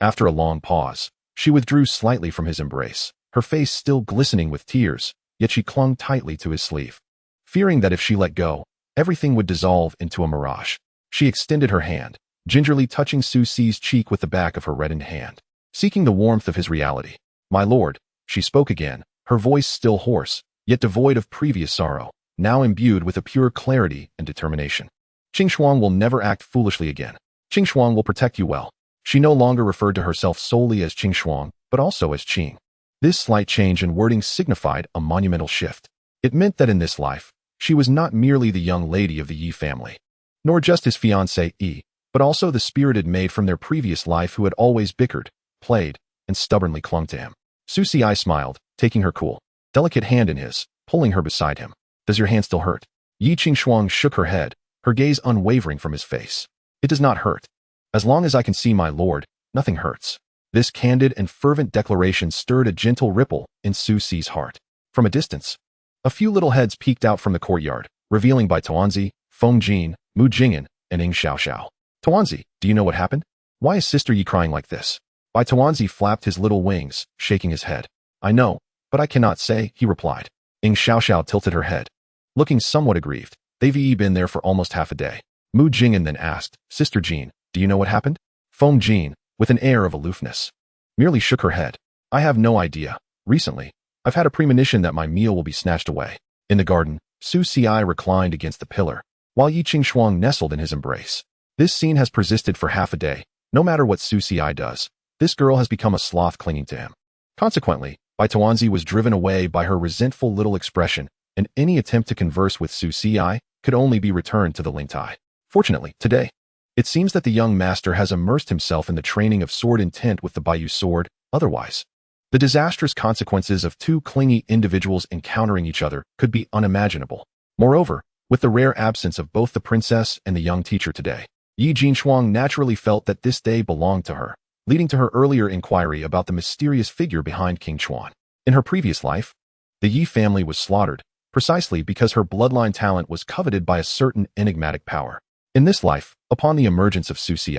After a long pause, she withdrew slightly from his embrace, her face still glistening with tears, yet she clung tightly to his sleeve, fearing that if she let go, everything would dissolve into a mirage. She extended her hand, gingerly touching Su Ci's cheek with the back of her reddened hand, seeking the warmth of his reality. My lord, she spoke again, her voice still hoarse, yet devoid of previous sorrow, now imbued with a pure clarity and determination. Xianxiang will never act foolishly again. Xianxiang will protect you well. She no longer referred to herself solely as Xianxiang, but also as Qing. This slight change in wording signified a monumental shift. It meant that in this life, she was not merely the young lady of the Yi family, nor just his fiancée Yi, but also the spirited maid from their previous life who had always bickered, played, and stubbornly clung to him. Su Xi smiled, taking her cool, delicate hand in his, pulling her beside him. Does your hand still hurt? Yi Qingshuang shook her head, her gaze unwavering from his face. It does not hurt. As long as I can see my lord, nothing hurts. This candid and fervent declaration stirred a gentle ripple in Su Xi's heart. From a distance, a few little heads peeked out from the courtyard, revealing Bai Tuanzi, Feng Jin, Mu Jingyan, and Ying Xiaoxiao. Tuanzi, do you know what happened? Why is Sister Yi crying like this? Bai Tuanzi flapped his little wings, shaking his head. I know, but I cannot say, he replied. Ying Xiaoxiao tilted her head, looking somewhat aggrieved. They've been there for almost half a day. Mu Jingyan then asked, Sister Jean, do you know what happened? Feng Jin, with an air of aloofness, merely shook her head. I have no idea. Recently, I've had a premonition that my meal will be snatched away. In the garden, Su Xi reclined against the pillar, while Yi Qingshuang nestled in his embrace. This scene has persisted for half a day. No matter what Su Xi does, this girl has become a sloth clinging to him. Consequently, Bai Tuanzi was driven away by her resentful little expression, and any attempt to converse with Su Xi could only be returned to the Lingtai. Fortunately, today, it seems that the young master has immersed himself in the training of sword intent with the Baiyu sword. Otherwise, the disastrous consequences of two clingy individuals encountering each other could be unimaginable. Moreover, with the rare absence of both the princess and the young teacher today, Yi Jinshuang naturally felt that this day belonged to her, leading to her earlier inquiry about the mysterious figure behind King Chuan. In her previous life, the Yi family was slaughtered, precisely because her bloodline talent was coveted by a certain enigmatic power. In this life, upon the emergence of Su Xi,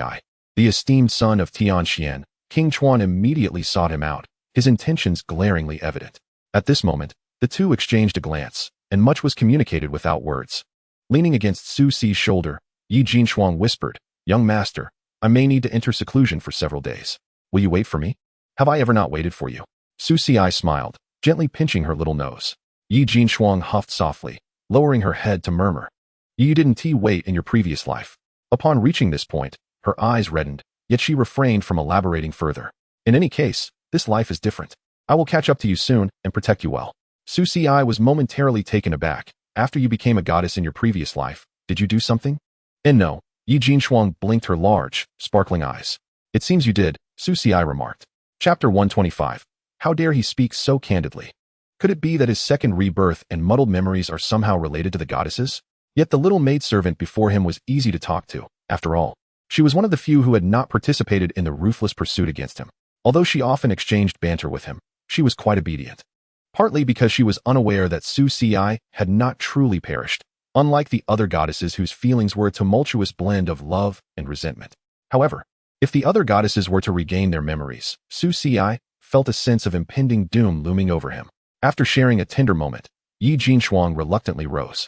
the esteemed son of Tianxian, King Chuan immediately sought him out, his intentions glaringly evident. At this moment, the two exchanged a glance, and much was communicated without words. Leaning against Su Xi's shoulder, Yi Jinshuang whispered, Young master, I may need to enter seclusion for several days. Will you wait for me? Have I ever not waited for you? Su Xi smiled, gently pinching her little nose. Yi Jinshuang huffed softly, lowering her head to murmur. You didn't wait in your previous life. Upon reaching this point, her eyes reddened, yet she refrained from elaborating further. In any case, this life is different. I will catch up to you soon and protect you well. Su Xi was momentarily taken aback. After you became a goddess in your previous life, did you do something? And no, Yi Jinshuang blinked her large, sparkling eyes. It seems you did, Su Xi remarked. Chapter 125. How dare he speak so candidly? Could it be that his second rebirth and muddled memories are somehow related to the goddesses? Yet the little maidservant before him was easy to talk to. After all, she was one of the few who had not participated in the ruthless pursuit against him. Although she often exchanged banter with him, she was quite obedient. Partly because she was unaware that Su Xi had not truly perished, unlike the other goddesses whose feelings were a tumultuous blend of love and resentment. However, if the other goddesses were to regain their memories, Su Xi felt a sense of impending doom looming over him. After sharing a tender moment, Yi Jinshuang reluctantly rose.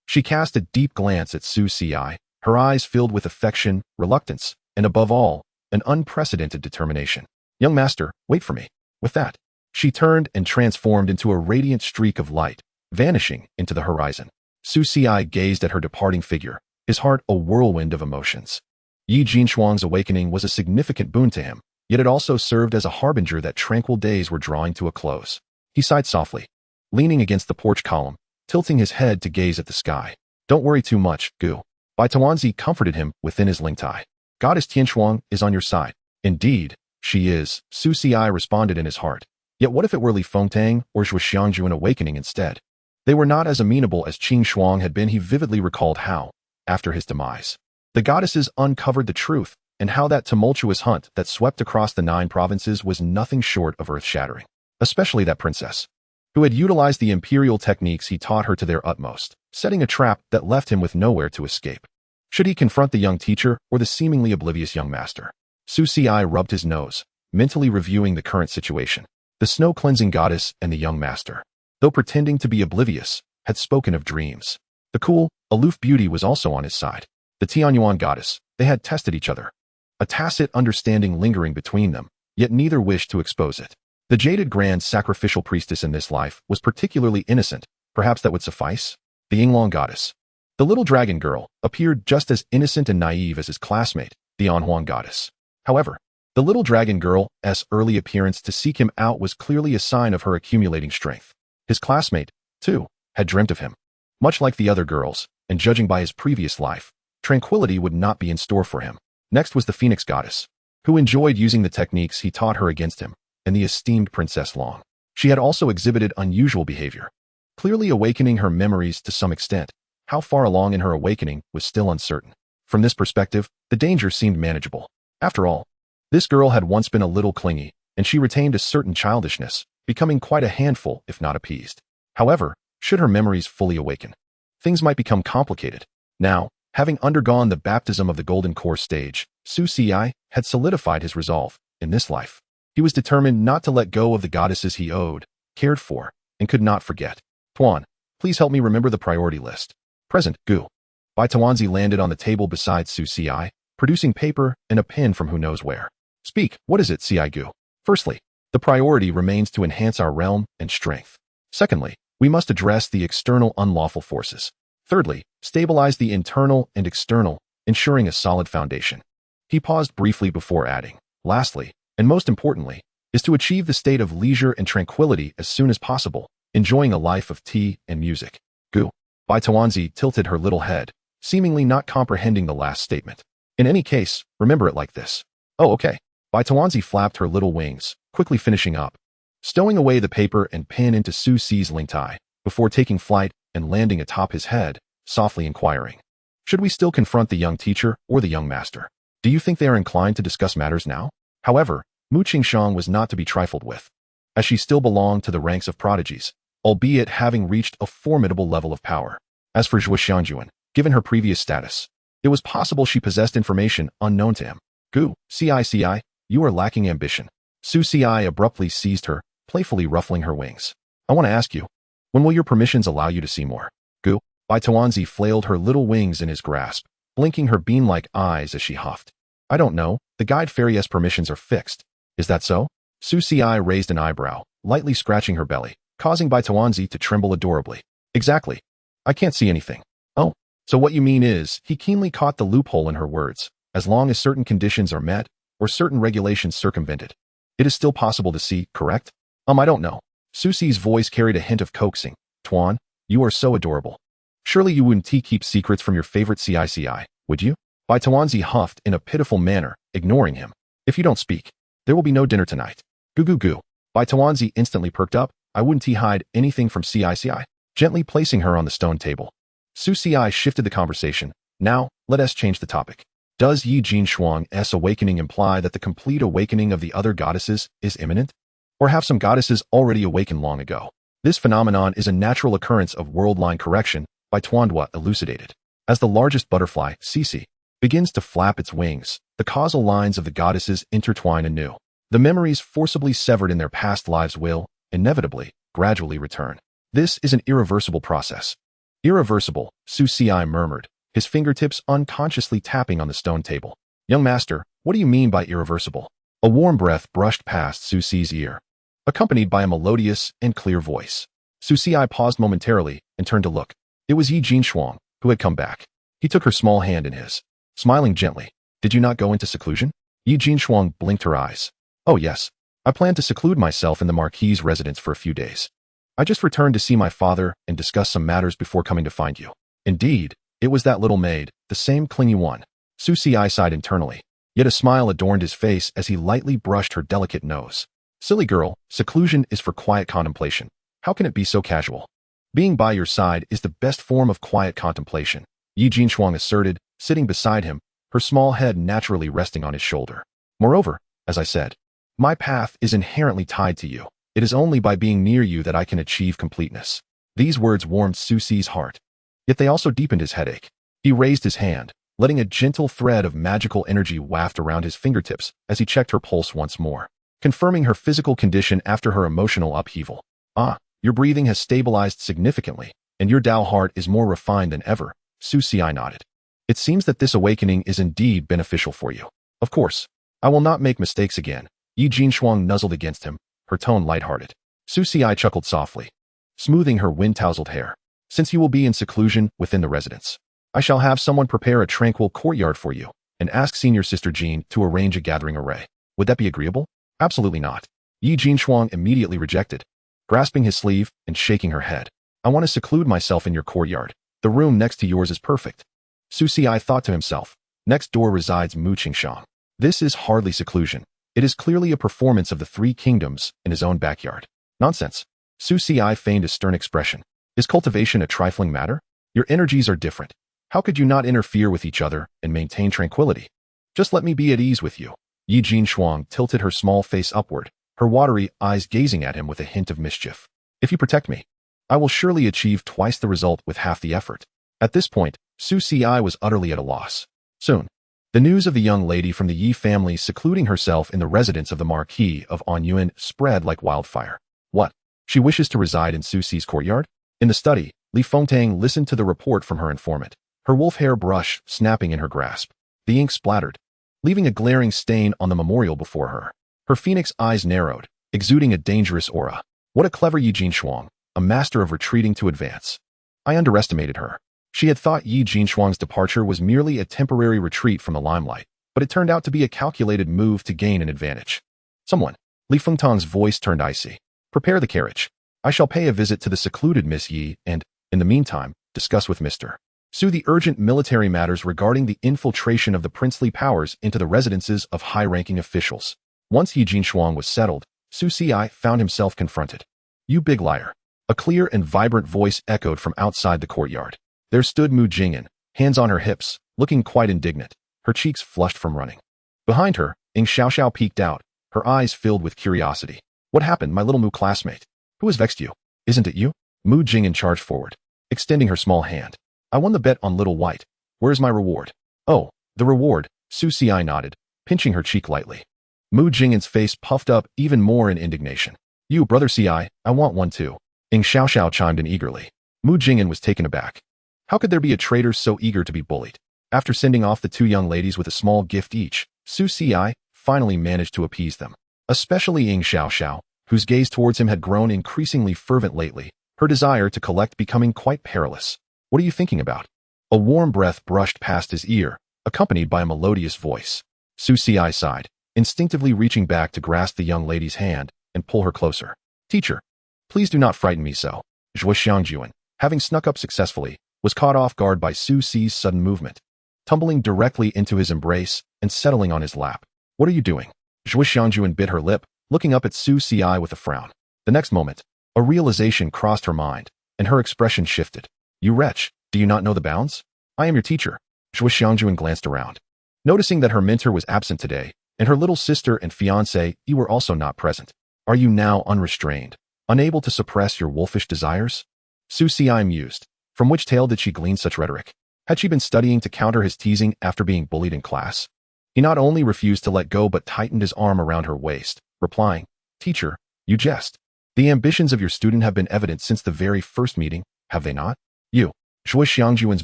She cast a deep glance at Su Xi, her eyes filled with affection, reluctance, and above all, an unprecedented determination. Young master, wait for me. With that, she turned and transformed into a radiant streak of light, vanishing into the horizon. Su Xi gazed at her departing figure, his heart a whirlwind of emotions. Yi Jinshuang's awakening was a significant boon to him, yet it also served as a harbinger that tranquil days were drawing to a close. He sighed softly, leaning against the porch column, tilting his head to gaze at the sky. Don't worry too much, Gu. Bai Tuanzi comforted him within his lingtai. Goddess Tianshuang is on your side. Indeed, she is, Su Xi responded in his heart. Yet what if it were Li Fengtang or Zhuo Xiangjuan awakening instead? They were not as amenable as Qing Shuang had been. He vividly recalled how, after his demise, the goddesses uncovered the truth, and how that tumultuous hunt that swept across the 9 provinces was nothing short of earth-shattering. Especially that princess, who had utilized the imperial techniques he taught her to their utmost, setting a trap that left him with nowhere to escape. Should he confront the young teacher or the seemingly oblivious young master? Su Xi rubbed his nose, mentally reviewing the current situation. The snow-cleansing goddess and the young master, though pretending to be oblivious, had spoken of dreams. The cool, aloof beauty was also on his side. The Tianyuan goddess, they had tested each other. A tacit understanding lingering between them, yet neither wished to expose it. The jaded grand sacrificial priestess in this life was particularly innocent. Perhaps that would suffice? The Yinglong goddess. The little dragon girl appeared just as innocent and naive as his classmate, the Anhuang goddess. However, the little dragon girl's early appearance to seek him out was clearly a sign of her accumulating strength. His classmate, too, had dreamt of him. Much like the other girls, and judging by his previous life, tranquility would not be in store for him. Next was the Phoenix goddess, who enjoyed using the techniques he taught her against him, and the esteemed Princess Long. She had also exhibited unusual behavior, clearly awakening her memories to some extent. How far along in her awakening was still uncertain. From this perspective, the danger seemed manageable. After all, this girl had once been a little clingy, and she retained a certain childishness, becoming quite a handful if not appeased. However, should her memories fully awaken, things might become complicated. Now, having undergone the baptism of the Golden Core stage, Su Ci had solidified his resolve. In this life, he was determined not to let go of the goddesses he owed, cared for, and could not forget. Tuan, please help me remember the priority list. Present, Gu. Bai Tuanzi landed on the table beside Su Ci, producing paper and a pen from who knows where. Speak, what is it, Ci Gu? Firstly, the priority remains to enhance our realm and strength. Secondly, we must address the external unlawful forces. Thirdly, stabilize the internal and external, ensuring a solid foundation. He paused briefly before adding, lastly, and most importantly, is to achieve the state of leisure and tranquility as soon as possible, enjoying a life of tea and music. Gu. Bai Tuanzi tilted her little head, seemingly not comprehending the last statement. In any case, remember it like this. Oh, okay. Bai Tuanzi flapped her little wings, quickly finishing up, stowing away the paper and pen into Su Ci's lingtai, before taking flight and landing atop his head, softly inquiring. Should we still confront the young teacher or the young master? Do you think they are inclined to discuss matters now? However, Mu Qingshang was not to be trifled with, as she still belonged to the ranks of prodigies, albeit having reached a formidable level of power. As for Zhuo Xianjuan, given her previous status, it was possible she possessed information unknown to him. Gu, Ci, you are lacking ambition. Su Ci abruptly seized her, playfully ruffling her wings. I want to ask you, when will your permissions allow you to see more? Gu, Bai Tuanzi flailed her little wings in his grasp, blinking her bean-like eyes as she huffed. I don't know, the guide fairy's permissions are fixed. Is that so? Su Ci raised an eyebrow, lightly scratching her belly, causing Bai Tuanzi to tremble adorably. Exactly. I can't see anything. Oh, so what you mean is, he keenly caught the loophole in her words, as long as certain conditions are met, or certain regulations circumvented. It is still possible to see, correct? I don't know. Su Ci's voice carried a hint of coaxing. Tuan, you are so adorable. Surely you wouldn't keep secrets from your favorite Ci, would you? Bai Tuanzi huffed in a pitiful manner, ignoring him. If you don't speak, there will be no dinner tonight. Gu. Bai Tuanzi instantly perked up. I wouldn't hide anything from Ci, gently placing her on the stone table. Su Ci shifted the conversation. Now, let us change the topic. Does Yi Jinshuang's awakening imply that the complete awakening of the other goddesses is imminent? Or have some goddesses already awakened long ago? This phenomenon is a natural occurrence of world-line correction, Bai Tuandua elucidated. As the largest butterfly, Cici, begins to flap its wings, the causal lines of the goddesses intertwine anew. The memories forcibly severed in their past lives will, inevitably, gradually return. This is an irreversible process. Irreversible, Su Ci murmured, his fingertips unconsciously tapping on the stone table. Young master, what do you mean by irreversible? A warm breath brushed past Su Ci's ear, accompanied by a melodious and clear voice. Su Ci paused momentarily and turned to look. It was Yi Jinshuang, who had come back. He took her small hand in his, smiling gently. Did you not go into seclusion? Yi Jinshuang blinked her eyes. Oh yes, I plan to seclude myself in the Marquis's residence for a few days. I just returned to see my father and discuss some matters before coming to find you. Indeed, it was that little maid, the same clingy one. Su Ci sighed internally, yet a smile adorned his face as he lightly brushed her delicate nose. Silly girl, seclusion is for quiet contemplation. How can it be so casual? Being by your side is the best form of quiet contemplation, Yi Jinshuang asserted, sitting beside him, her small head naturally resting on his shoulder. Moreover, as I said, my path is inherently tied to you. It is only by being near you that I can achieve completeness. These words warmed Su Ci's heart, yet they also deepened his headache. He raised his hand, letting a gentle thread of magical energy waft around his fingertips as he checked her pulse once more, confirming her physical condition after her emotional upheaval. Ah, your breathing has stabilized significantly, and your Tao heart is more refined than ever, Su Ci nodded. It seems that this awakening is indeed beneficial for you. Of course, I will not make mistakes again. Yi Jinshuang nuzzled against him, her tone lighthearted. Su Xi chuckled softly, smoothing her wind-tousled hair. Since you will be in seclusion within the residence, I shall have someone prepare a tranquil courtyard for you and ask senior sister Jean to arrange a gathering array. Would that be agreeable? Absolutely not. Yi Jinshuang immediately rejected, grasping his sleeve and shaking her head. I want to seclude myself in your courtyard. The room next to yours is perfect. Su Xi thought to himself. Next door resides Mu Qingshang. This is hardly seclusion. It is clearly a performance of the three kingdoms in his own backyard. Nonsense. Su Xi feigned a stern expression. Is cultivation a trifling matter? Your energies are different. How could you not interfere with each other and maintain tranquility? Just let me be at ease with you. Yi Jinshuang tilted her small face upward, her watery eyes gazing at him with a hint of mischief. If you protect me, I will surely achieve twice the result with half the effort. At this point, Su Xi was utterly at a loss. Soon, the news of the young lady from the Yi family secluding herself in the residence of the Marquis of Anyuan spread like wildfire. What? She wishes to reside in Su Xi's courtyard? In the study, Li Fengtang listened to the report from her informant, her wolf hair brush snapping in her grasp. The ink splattered, leaving a glaring stain on the memorial before her. Her phoenix eyes narrowed, exuding a dangerous aura. What a clever Yi Jinshuang, a master of retreating to advance. I underestimated her. She had thought Yi Jinshuang's departure was merely a temporary retreat from the limelight, but it turned out to be a calculated move to gain an advantage. Someone. Li Fengtang's voice turned icy. Prepare the carriage. I shall pay a visit to the secluded Miss Yi and, in the meantime, discuss with Mr. Su the urgent military matters regarding the infiltration of the princely powers into the residences of high-ranking officials. Once Yi Jinshuang was settled, Su Xi found himself confronted. You big liar. A clear and vibrant voice echoed from outside the courtyard. There stood Mu Jingyan, hands on her hips, looking quite indignant, her cheeks flushed from running. Behind her, Ying Xiaoxiao peeked out, her eyes filled with curiosity. What happened, my little Mu classmate? Who has vexed you? Isn't it you? Mu Jingyan charged forward, extending her small hand. I won the bet on Little White. Where's my reward? Oh, the reward, Su Xi nodded, pinching her cheek lightly. Mu Jingyan's face puffed up even more in indignation. You, brother Ci, I want one too. Ying Xiaoxiao chimed in eagerly. Mu Jingyan was taken aback. How could there be a traitor so eager to be bullied? After sending off the two young ladies with a small gift each, Su Xi finally managed to appease them. Especially Ying Xiaoxiao, whose gaze towards him had grown increasingly fervent lately, her desire to collect becoming quite perilous. What are you thinking about? A warm breath brushed past his ear, accompanied by a melodious voice. Su Xi sighed, instinctively reaching back to grasp the young lady's hand and pull her closer. Teacher, please do not frighten me so. Zhuo Xiangjuan, having snuck up successfully, was caught off guard by Su Xi's sudden movement, tumbling directly into his embrace and settling on his lap. What are you doing? Zhuo Xiangjuan bit her lip, looking up at Su Xi with a frown. The next moment, a realization crossed her mind, and her expression shifted. You wretch, do you not know the bounds? I am your teacher. Zhuo Xiangjuan glanced around. Noticing that her mentor was absent today, and her little sister and fiancé were also not present. Are you now unrestrained, unable to suppress your wolfish desires? Su Xi mused. From which tale did she glean such rhetoric? Had she been studying to counter his teasing after being bullied in class? He not only refused to let go but tightened his arm around her waist, replying, Teacher, you jest. The ambitions of your student have been evident since the very first meeting, have they not? You. Zhuo Xiangjuan's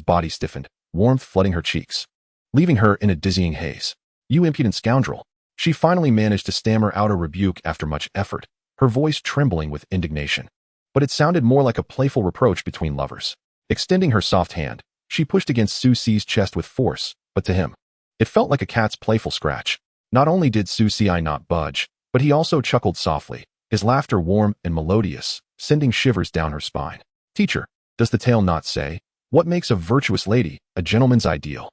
body stiffened, warmth flooding her cheeks, leaving her in a dizzying haze. You impudent scoundrel. She finally managed to stammer out a rebuke after much effort, her voice trembling with indignation. But it sounded more like a playful reproach between lovers. Extending her soft hand, she pushed against Su Xi's chest with force, but to him, it felt like a cat's playful scratch. Not only did Su Xi not budge, but he also chuckled softly, his laughter warm and melodious, sending shivers down her spine. Teacher, does the tale not say, what makes a virtuous lady a gentleman's ideal?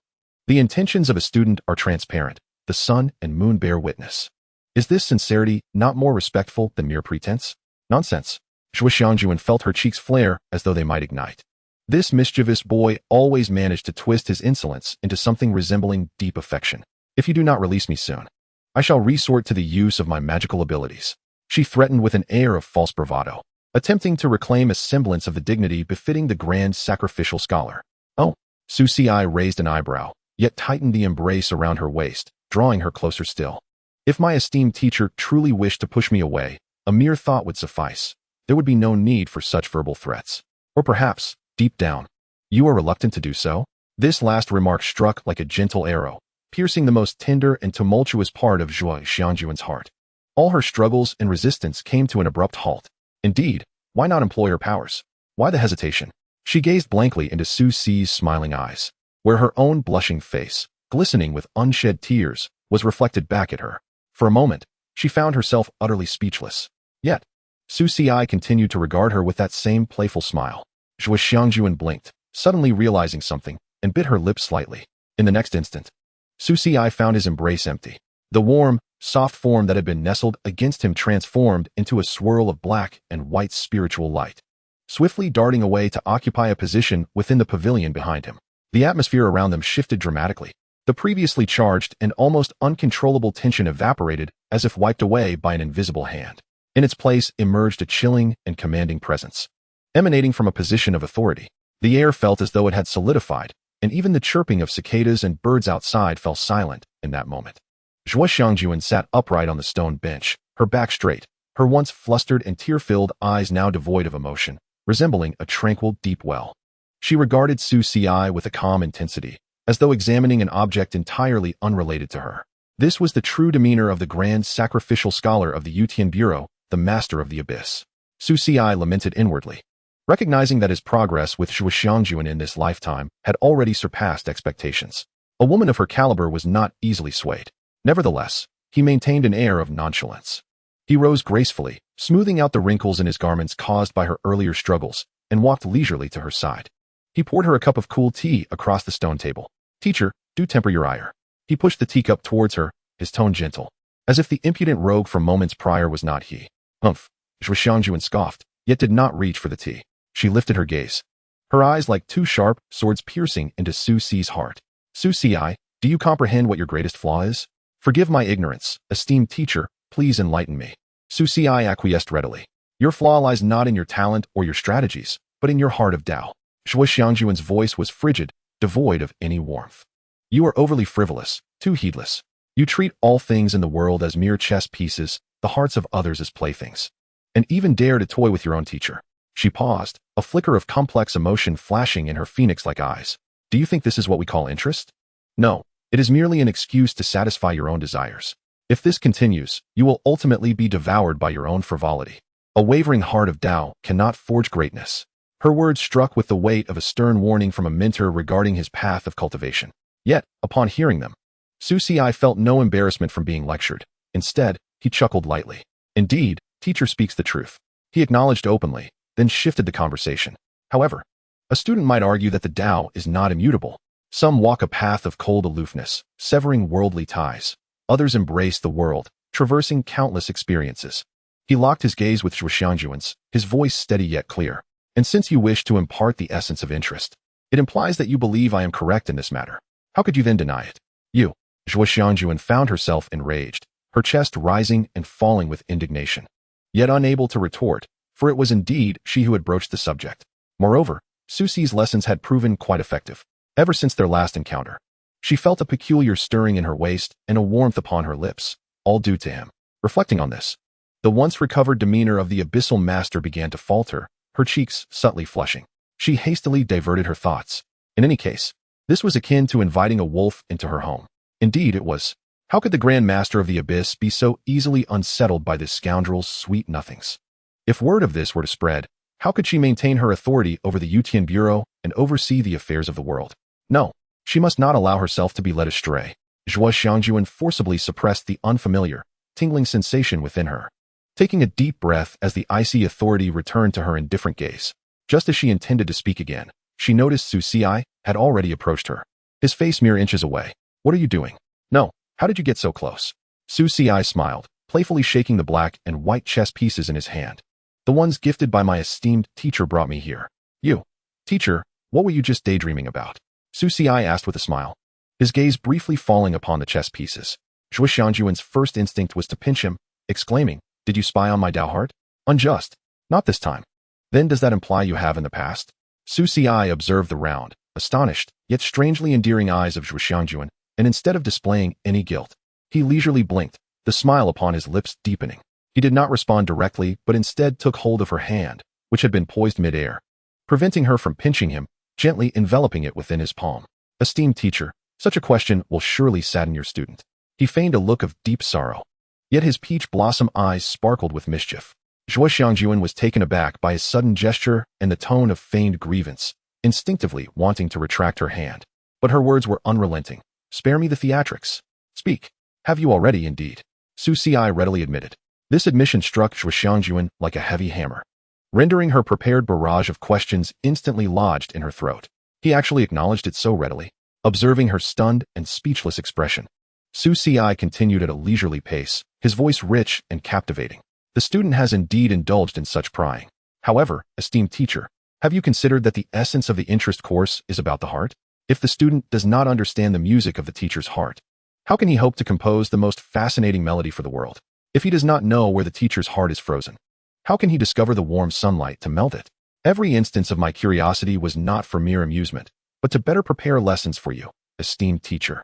The intentions of a student are transparent, the sun and moon bear witness. Is this sincerity not more respectful than mere pretense? Nonsense. Zhuo Xiangjuan felt her cheeks flare as though they might ignite. This mischievous boy always managed to twist his insolence into something resembling deep affection. If you do not release me soon, I shall resort to the use of my magical abilities. She threatened with an air of false bravado, attempting to reclaim a semblance of the dignity befitting the grand sacrificial scholar. Oh, Su Xi raised an eyebrow, yet tightened the embrace around her waist, drawing her closer still. If my esteemed teacher truly wished to push me away, a mere thought would suffice. There would be no need for such verbal threats. Or perhaps, deep down, you are reluctant to do so? This last remark struck like a gentle arrow, piercing the most tender and tumultuous part of Zhuo Xiangjuan's heart. All her struggles and resistance came to an abrupt halt. Indeed, why not employ her powers? Why the hesitation? She gazed blankly into Su Si's smiling eyes, where her own blushing face, glistening with unshed tears, was reflected back at her. For a moment, she found herself utterly speechless. Yet, Su Si continued to regard her with that same playful smile. Zhuo Xiangjuan blinked, suddenly realizing something, and bit her lips slightly. In the next instant, Su Si found his embrace empty. The warm, soft form that had been nestled against him transformed into a swirl of black and white spiritual light, swiftly darting away to occupy a position within the pavilion behind him. The atmosphere around them shifted dramatically. The previously charged and almost uncontrollable tension evaporated as if wiped away by an invisible hand. In its place emerged a chilling and commanding presence, emanating from a position of authority. The air felt as though it had solidified, and even the chirping of cicadas and birds outside fell silent in that moment. Zhuo Xiangjuan sat upright on the stone bench, her back straight, her once flustered and tear-filled eyes now devoid of emotion, resembling a tranquil deep well. She regarded Su Si with a calm intensity, as though examining an object entirely unrelated to her. This was the true demeanor of the grand sacrificial scholar of the Yutian Bureau, the master of the abyss. Su Si lamented inwardly, recognizing that his progress with Zhuo Xiangjuan in this lifetime had already surpassed expectations. A woman of her caliber was not easily swayed. Nevertheless, he maintained an air of nonchalance. He rose gracefully, smoothing out the wrinkles in his garments caused by her earlier struggles, and walked leisurely to her side. He poured her a cup of cool tea across the stone table. "Teacher, do temper your ire." He pushed the teacup towards her, his tone gentle, as if the impudent rogue from moments prior was not he. "Humph," Zhuo Xiangjuan scoffed, yet did not reach for the tea. She lifted her gaze, her eyes like two sharp swords piercing into Su Si's heart. "Su Si, do you comprehend what your greatest flaw is? Forgive my ignorance, esteemed teacher, please enlighten me." Su Si acquiesced readily. "Your flaw lies not in your talent or your strategies, but in your heart of Tao." Zhuo Xiangjuan's voice was frigid, devoid of any warmth. "You are overly frivolous, too heedless. You treat all things in the world as mere chess pieces, the hearts of others as playthings, and even dare to toy with your own teacher." She paused, a flicker of complex emotion flashing in her phoenix-like eyes. "Do you think this is what we call interest? No, it is merely an excuse to satisfy your own desires. If this continues, you will ultimately be devoured by your own frivolity. A wavering heart of Tao cannot forge greatness." Her words struck with the weight of a stern warning from a mentor regarding his path of cultivation. Yet, upon hearing them, Su Si felt no embarrassment from being lectured. Instead, he chuckled lightly. "Indeed, teacher speaks the truth." He acknowledged openly, then shifted the conversation. "However, a student might argue that the Tao is not immutable. Some walk a path of cold aloofness, severing worldly ties. Others embrace the world, traversing countless experiences." He locked his gaze with Zhuo Xiangjuan's, his voice steady yet clear. "And since you wish to impart the essence of interest, it implies that you believe I am correct in this matter. How could you then deny it?" "You." Zhuo Xiangjuan found herself enraged, her chest rising and falling with indignation, yet unable to retort, for it was indeed she who had broached the subject. Moreover, Su Si's lessons had proven quite effective. Ever since their last encounter, she felt a peculiar stirring in her waist and a warmth upon her lips, all due to him. Reflecting on this, the once recovered demeanor of the abyssal master began to falter, her cheeks subtly flushing. She hastily diverted her thoughts. In any case, this was akin to inviting a wolf into her home. Indeed, it was. How could the Grand Master of the Abyss be so easily unsettled by this scoundrel's sweet nothings? If word of this were to spread, how could she maintain her authority over the Yutian Bureau and oversee the affairs of the world? No, she must not allow herself to be led astray. Zhuo Xiangjuan forcibly suppressed the unfamiliar, tingling sensation within her, taking a deep breath as the icy authority returned to her indifferent gaze. Just as she intended to speak again, she noticed Su Si had already approached her, his face mere inches away. "What are you doing?" "No, how did you get so close?" Su Si smiled, playfully shaking the black and white chess pieces in his hand. "The ones gifted by my esteemed teacher brought me here." "You? Teacher, what were you just daydreaming about?" Su Si asked with a smile, his gaze briefly falling upon the chess pieces. Zhuo Xiangjuan's first instinct was to pinch him, exclaiming, "Did you spy on my Tao heart? Unjust. Not this time." "Then does that imply you have in the past?" Su Si observed the round, astonished, yet strangely endearing eyes of Zhuo Xiangjuan, and instead of displaying any guilt, he leisurely blinked, the smile upon his lips deepening. He did not respond directly, but instead took hold of her hand, which had been poised mid-air, preventing her from pinching him, gently enveloping it within his palm. "Esteemed teacher, such a question will surely sadden your student." He feigned a look of deep sorrow. yet his peach blossom eyes sparkled with mischief. Zhuo Xiangjuan was taken aback by his sudden gesture and the tone of feigned grievance, instinctively wanting to retract her hand. But her words were unrelenting. "Spare me the theatrics. Speak. Have you already, indeed?" Su Xi readily admitted. This admission struck Zhuo Xiangjuan like a heavy hammer, rendering her prepared barrage of questions instantly lodged in her throat. He actually acknowledged it so readily, observing her stunned and speechless expression. Su Xi continued at a leisurely pace, his voice rich and captivating. "The student has indeed indulged in such prying. However, esteemed teacher, have you considered that the essence of the interest course is about the heart? If the student does not understand the music of the teacher's heart, how can he hope to compose the most fascinating melody for the world? If he does not know where the teacher's heart is frozen, how can he discover the warm sunlight to melt it? Every instance of my curiosity was not for mere amusement, but to better prepare lessons for you, esteemed teacher."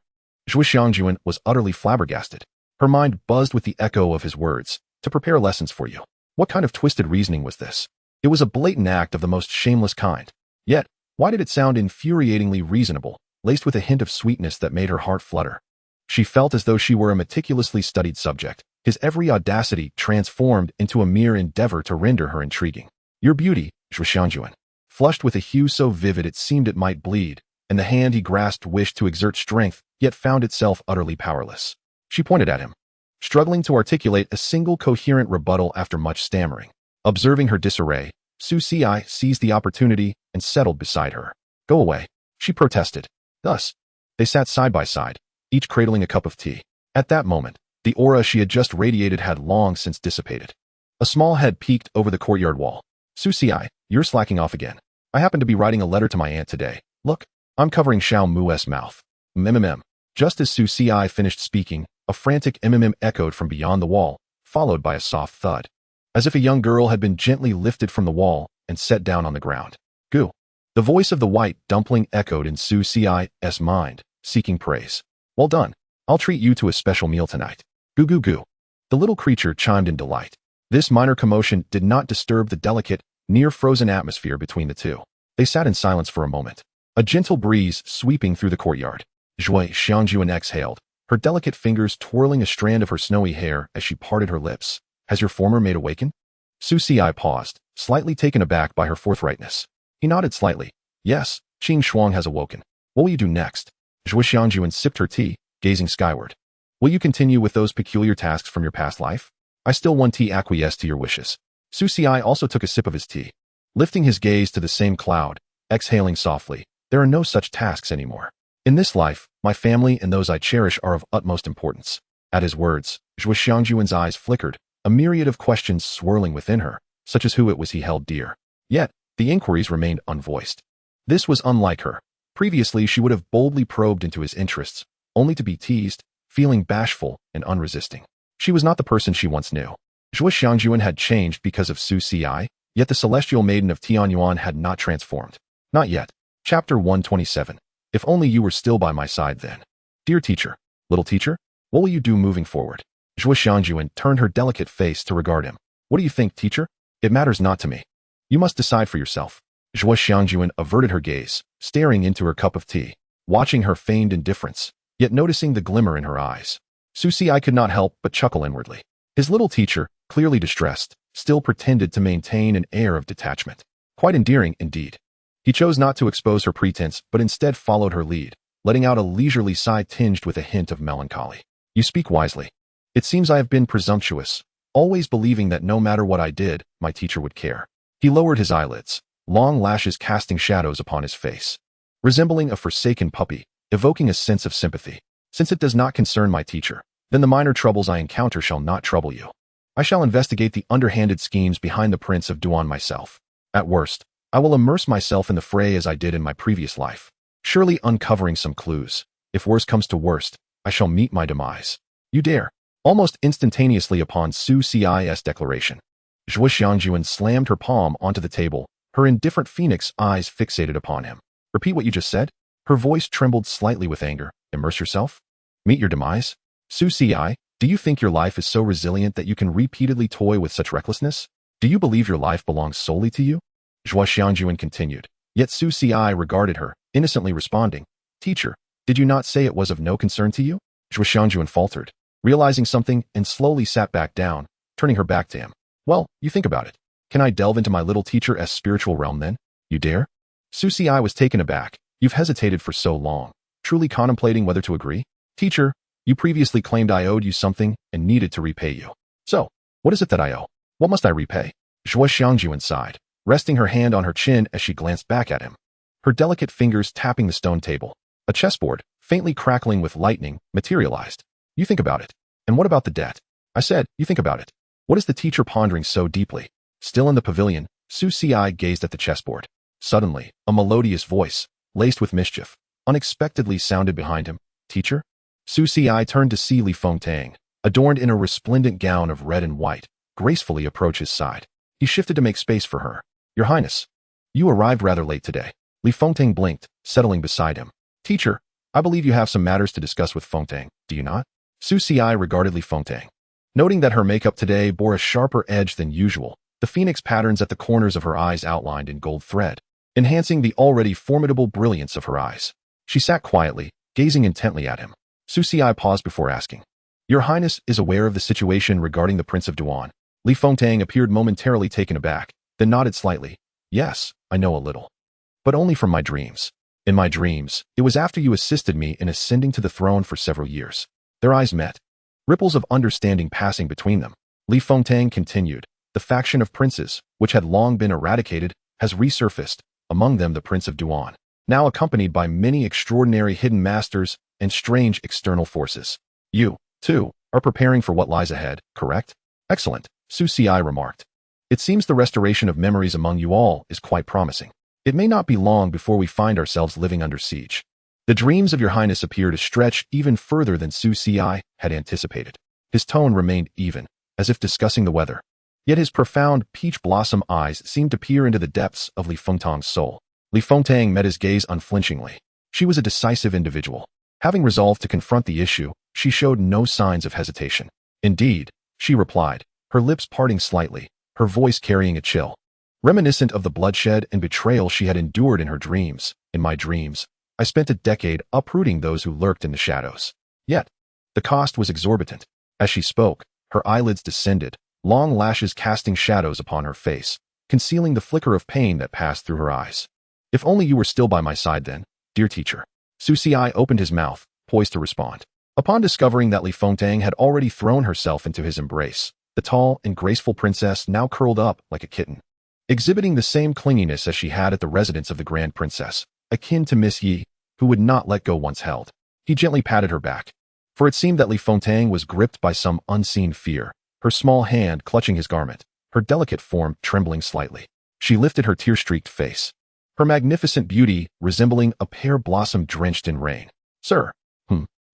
Zhuo Xiangjuan was utterly flabbergasted. Her mind buzzed with the echo of his words. "To prepare lessons for you." What kind of twisted reasoning was this? It was a blatant act of the most shameless kind. Yet, why did it sound infuriatingly reasonable, laced with a hint of sweetness that made her heart flutter? She felt as though she were a meticulously studied subject, his every audacity transformed into a mere endeavor to render her intriguing. "Your beauty," Zhuo Xiangjuan, flushed with a hue so vivid it seemed it might bleed, and the hand he grasped wished to exert strength, yet found itself utterly powerless. She pointed at him, struggling to articulate a single coherent rebuttal after much stammering. Observing her disarray, Su Xi seized the opportunity and settled beside her. "Go away," she protested. Thus, they sat side by side, each cradling a cup of tea. At that moment, the aura she had just radiated had long since dissipated. A small head peeked over the courtyard wall. "Su Xi, you're slacking off again. I happen to be writing a letter to my aunt today. Look, I'm covering Xiao Mu's mouth." "Mm." Just as Su Xi finished speaking, a frantic echoed from beyond the wall, followed by a soft thud, as if a young girl had been gently lifted from the wall and set down on the ground. "Goo." The voice of the white dumpling echoed in Su Xi's mind, seeking praise. "Well done. I'll treat you to a special meal tonight." "Goo goo goo." The little creature chimed in delight. This minor commotion did not disturb the delicate, near-frozen atmosphere between the two. They sat in silence for a moment, a gentle breeze sweeping through the courtyard. Zhuo Xiangjuan exhaled, her delicate fingers twirling a strand of her snowy hair as she parted her lips. "Has your former maid awakened?" Su Xi paused, slightly taken aback by her forthrightness. He nodded slightly. "Yes, Qing Shuang has awoken. What will you do next?" Zhuo Xiangjuan sipped her tea, gazing skyward. "Will you continue with those peculiar tasks from your past life?" "I still want to acquiesce to your wishes." Su Xi also took a sip of his tea, lifting his gaze to the same cloud, exhaling softly. "There are no such tasks anymore. In this life, my family and those I cherish are of utmost importance." At his words, Zhuo Xiangjuan's eyes flickered, a myriad of questions swirling within her, such as who it was he held dear. Yet, the inquiries remained unvoiced. This was unlike her. Previously, she would have boldly probed into his interests, only to be teased, feeling bashful and unresisting. She was not the person she once knew. Zhuo Xiangjuan had changed because of Su Xi, yet the celestial maiden of Tianyuan had not transformed. Not yet. Chapter 127. If only you were still by my side then. "Dear teacher, little teacher, what will you do moving forward?" Zhuo Xiangjuan turned her delicate face to regard him. "What do you think, teacher? It matters not to me. You must decide for yourself." Zhuo Xiangjuan averted her gaze, staring into her cup of tea, watching her feigned indifference, yet noticing the glimmer in her eyes. Su Xi could not help but chuckle inwardly. His little teacher, clearly distressed, still pretended to maintain an air of detachment. Quite endearing, indeed. He chose not to expose her pretense, but instead followed her lead, letting out a leisurely sigh tinged with a hint of melancholy. "You speak wisely. It seems I have been presumptuous, always believing that no matter what I did, my teacher would care." He lowered his eyelids, long lashes casting shadows upon his face, resembling a forsaken puppy, evoking a sense of sympathy. "Since it does not concern my teacher, then the minor troubles I encounter shall not trouble you. I shall investigate the underhanded schemes behind the Prince of Duan myself. At worst, I will immerse myself in the fray as I did in my previous life, surely uncovering some clues. If worst comes to worst, I shall meet my demise." "You dare." Almost instantaneously upon Su Ci's declaration, Zhuo Xiangjuan slammed her palm onto the table, her indifferent phoenix eyes fixated upon him. "Repeat what you just said?" Her voice trembled slightly with anger. "Immerse yourself? Meet your demise? Su Ci, do you think your life is so resilient that you can repeatedly toy with such recklessness? Do you believe your life belongs solely to you?" Zhuo Xiangjuan continued. Yet Su Ci regarded her, innocently responding. "Teacher, did you not say it was of no concern to you?" Zhuo Xiangjuan faltered. realizing something and slowly sat back down, turning her back to him. Well, you think about it. Can I delve into my little teacher's spiritual realm then? You dare? Su Xi was taken aback. You've hesitated for so long, truly contemplating whether to agree? Teacher, you previously claimed I owed you something and needed to repay you. So, what is it that I owe? What must I repay? Zhuo Xiangjuan sighed, resting her hand on her chin as she glanced back at him. Her delicate fingers tapping the stone table. A chessboard, faintly crackling with lightning, materialized. You think about it. And what about the debt? I said, you think about it. What is the teacher pondering so deeply? Still in the pavilion, Su Xi gazed at the chessboard. Suddenly, a melodious voice, laced with mischief, unexpectedly sounded behind him. Teacher? Su Xi turned to see Li Fengtang, adorned in a resplendent gown of red and white, gracefully approach his side. He shifted to make space for her. Your Highness, you arrived rather late today. Li Fengtang blinked, settling beside him. Teacher, I believe you have some matters to discuss with Fengtang, do you not? Su Xi regarded Li Fengtang. Noting that her makeup today bore a sharper edge than usual, the phoenix patterns at the corners of her eyes outlined in gold thread, enhancing the already formidable brilliance of her eyes. She sat quietly, gazing intently at him. Su Xi paused before asking. Your Highness is aware of the situation regarding the Prince of Duan. Li Fengtang appeared momentarily taken aback, then nodded slightly. Yes, I know a little. But only from my dreams. In my dreams, it was after you assisted me in ascending to the throne for several years. Their eyes met. Ripples of understanding passing between them. Li Fengtang continued. The faction of princes, which had long been eradicated, has resurfaced, among them the Prince of Duan, now accompanied by many extraordinary hidden masters and strange external forces. You, too, are preparing for what lies ahead, correct? Excellent, Su Xi remarked. It seems the restoration of memories among you all is quite promising. It may not be long before we find ourselves living under siege. The dreams of your Highness appear to stretch even further than Su Xi had anticipated. His tone remained even, as if discussing the weather. Yet his profound peach blossom eyes seemed to peer into the depths of Li Fengtang's soul. Li Fengtang met his gaze unflinchingly. She was a decisive individual. Having resolved to confront the issue, she showed no signs of hesitation. Indeed, she replied, her lips parting slightly, her voice carrying a chill. Reminiscent of the bloodshed and betrayal she had endured in her dreams, in my dreams, I spent a decade uprooting those who lurked in the shadows. Yet, the cost was exorbitant. As she spoke, her eyelids descended, long lashes casting shadows upon her face, concealing the flicker of pain that passed through her eyes. If only you were still by my side then, dear teacher. Su Xi opened his mouth, poised to respond. Upon discovering that Li Fengtang had already thrown herself into his embrace, the tall and graceful princess now curled up like a kitten, exhibiting the same clinginess as she had at the residence of the Grand Princess, akin to Miss Yi, who would not let go once held. He gently patted her back, for it seemed that Li Fengtang was gripped by some unseen fear, her small hand clutching his garment, her delicate form trembling slightly. She lifted her tear-streaked face, her magnificent beauty resembling a pear blossom drenched in rain. Sir,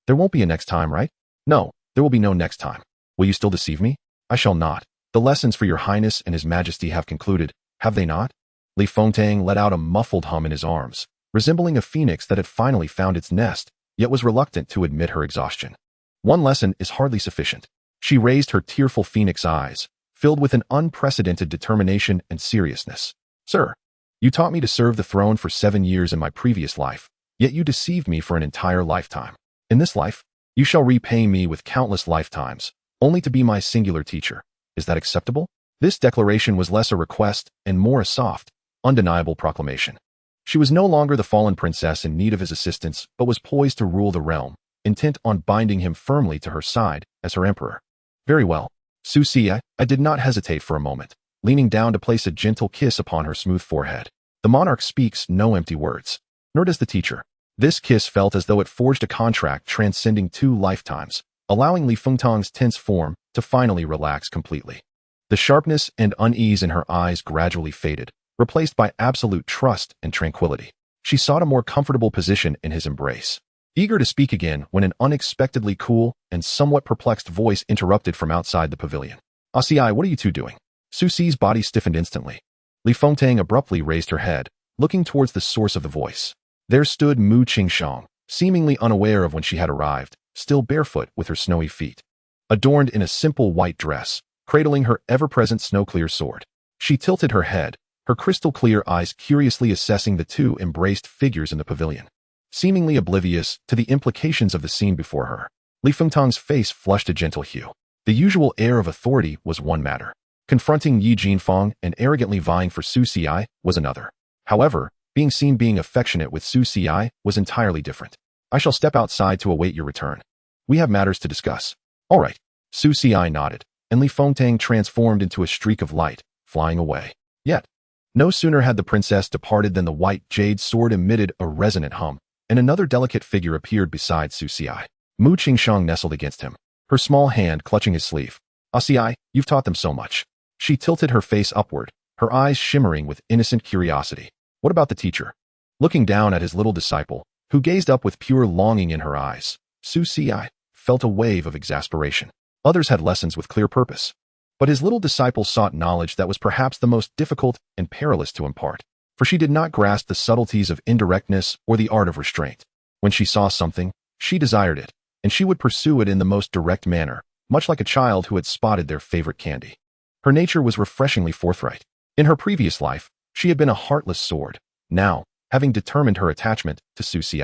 there won't be a next time, right? No, there will be no next time. Will you still deceive me? I shall not. The lessons for your Highness and His Majesty have concluded, have they not? Li Fengtang let out a muffled hum in his arms, resembling a phoenix that had finally found its nest, yet was reluctant to admit her exhaustion. One lesson is hardly sufficient. She raised her tearful phoenix eyes, filled with an unprecedented determination and seriousness. Sir, you taught me to serve the throne for 7 years in my previous life, yet you deceived me for an entire lifetime. In this life, you shall repay me with countless lifetimes, only to be my singular teacher. Is that acceptable? This declaration was less a request and more a soft, undeniable proclamation. She was no longer the fallen princess in need of his assistance, but was poised to rule the realm, intent on binding him firmly to her side as her emperor. Very well, Su Xi, I did not hesitate for a moment, leaning down to place a gentle kiss upon her smooth forehead. The monarch speaks no empty words, nor does the teacher. This kiss felt as though it forged a contract transcending 2 lifetimes, allowing Li Fengtang's tense form to finally relax completely. The sharpness and unease in her eyes gradually faded, replaced by absolute trust and tranquility. She sought a more comfortable position in his embrace, eager to speak again when an unexpectedly cool and somewhat perplexed voice interrupted from outside the pavilion. Xi, what are you two doing? Su Xi's body stiffened instantly. Li Fengtang abruptly raised her head, looking towards the source of the voice. There stood Mu Qingxiang, seemingly unaware of when she had arrived, still barefoot with her snowy feet, adorned in a simple white dress, cradling her ever-present snow-clear sword. She tilted her head, her crystal-clear eyes curiously assessing the 2 embraced figures in the pavilion, seemingly oblivious to the implications of the scene before her. Li Fengtang's face flushed a gentle hue. The usual air of authority was one matter. Confronting Yi Jinfang and arrogantly vying for Su Xi was another. However, being affectionate with Su Xi was entirely different. I shall step outside to await your return. We have matters to discuss. All right. Su Xi nodded, and Li Fengtang transformed into a streak of light, flying away. Yet, no sooner had the princess departed than the white jade sword emitted a resonant hum, and another delicate figure appeared beside Su Xi. Mu Qingshang nestled against him, her small hand clutching his sleeve. Xi, you've taught them so much. She tilted her face upward, her eyes shimmering with innocent curiosity. What about the teacher? Looking down at his little disciple, who gazed up with pure longing in her eyes, Su Xi felt a wave of exasperation. Others had lessons with clear purpose. But his little disciple sought knowledge that was perhaps the most difficult and perilous to impart, for she did not grasp the subtleties of indirectness or the art of restraint. When she saw something, she desired it, and she would pursue it in the most direct manner, much like a child who had spotted their favorite candy. Her nature was refreshingly forthright. In her previous life, she had been a heartless sword. Now, having determined her attachment to Su Xi,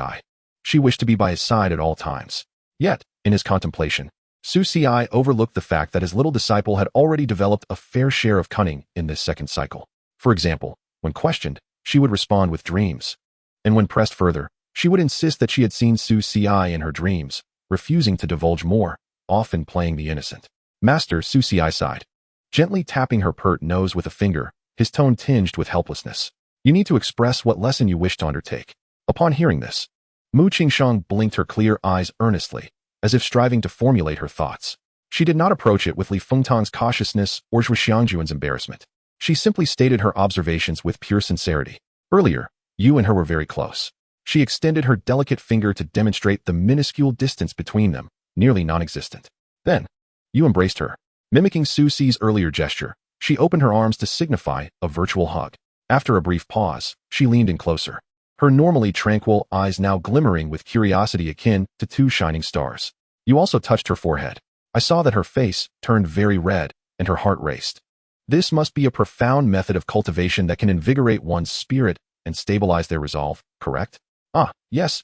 she wished to be by his side at all times. Yet, in his contemplation, Su Xi overlooked the fact that his little disciple had already developed a fair share of cunning in this second cycle. For example, when questioned, she would respond with dreams. And when pressed further, she would insist that she had seen Su Xi in her dreams, refusing to divulge more, often playing the innocent. Master Su Xi sighed, gently tapping her pert nose with a finger, his tone tinged with helplessness. You need to express what lesson you wish to undertake. Upon hearing this, Mu Qingshang blinked her clear eyes earnestly, as if striving to formulate her thoughts. She did not approach it with Li Fengtang's cautiousness or Zhu Xiangjuan's embarrassment. She simply stated her observations with pure sincerity. Earlier, you and her were very close. She extended her delicate finger to demonstrate the minuscule distance between them, nearly non-existent. Then, you embraced her. Mimicking Su Xi's earlier gesture, she opened her arms to signify a virtual hug. After a brief pause, she leaned in closer, her normally tranquil eyes now glimmering with curiosity akin to two shining stars. You also touched her forehead. I saw that her face turned very red, and her heart raced. This must be a profound method of cultivation that can invigorate one's spirit and stabilize their resolve, correct? Ah, yes.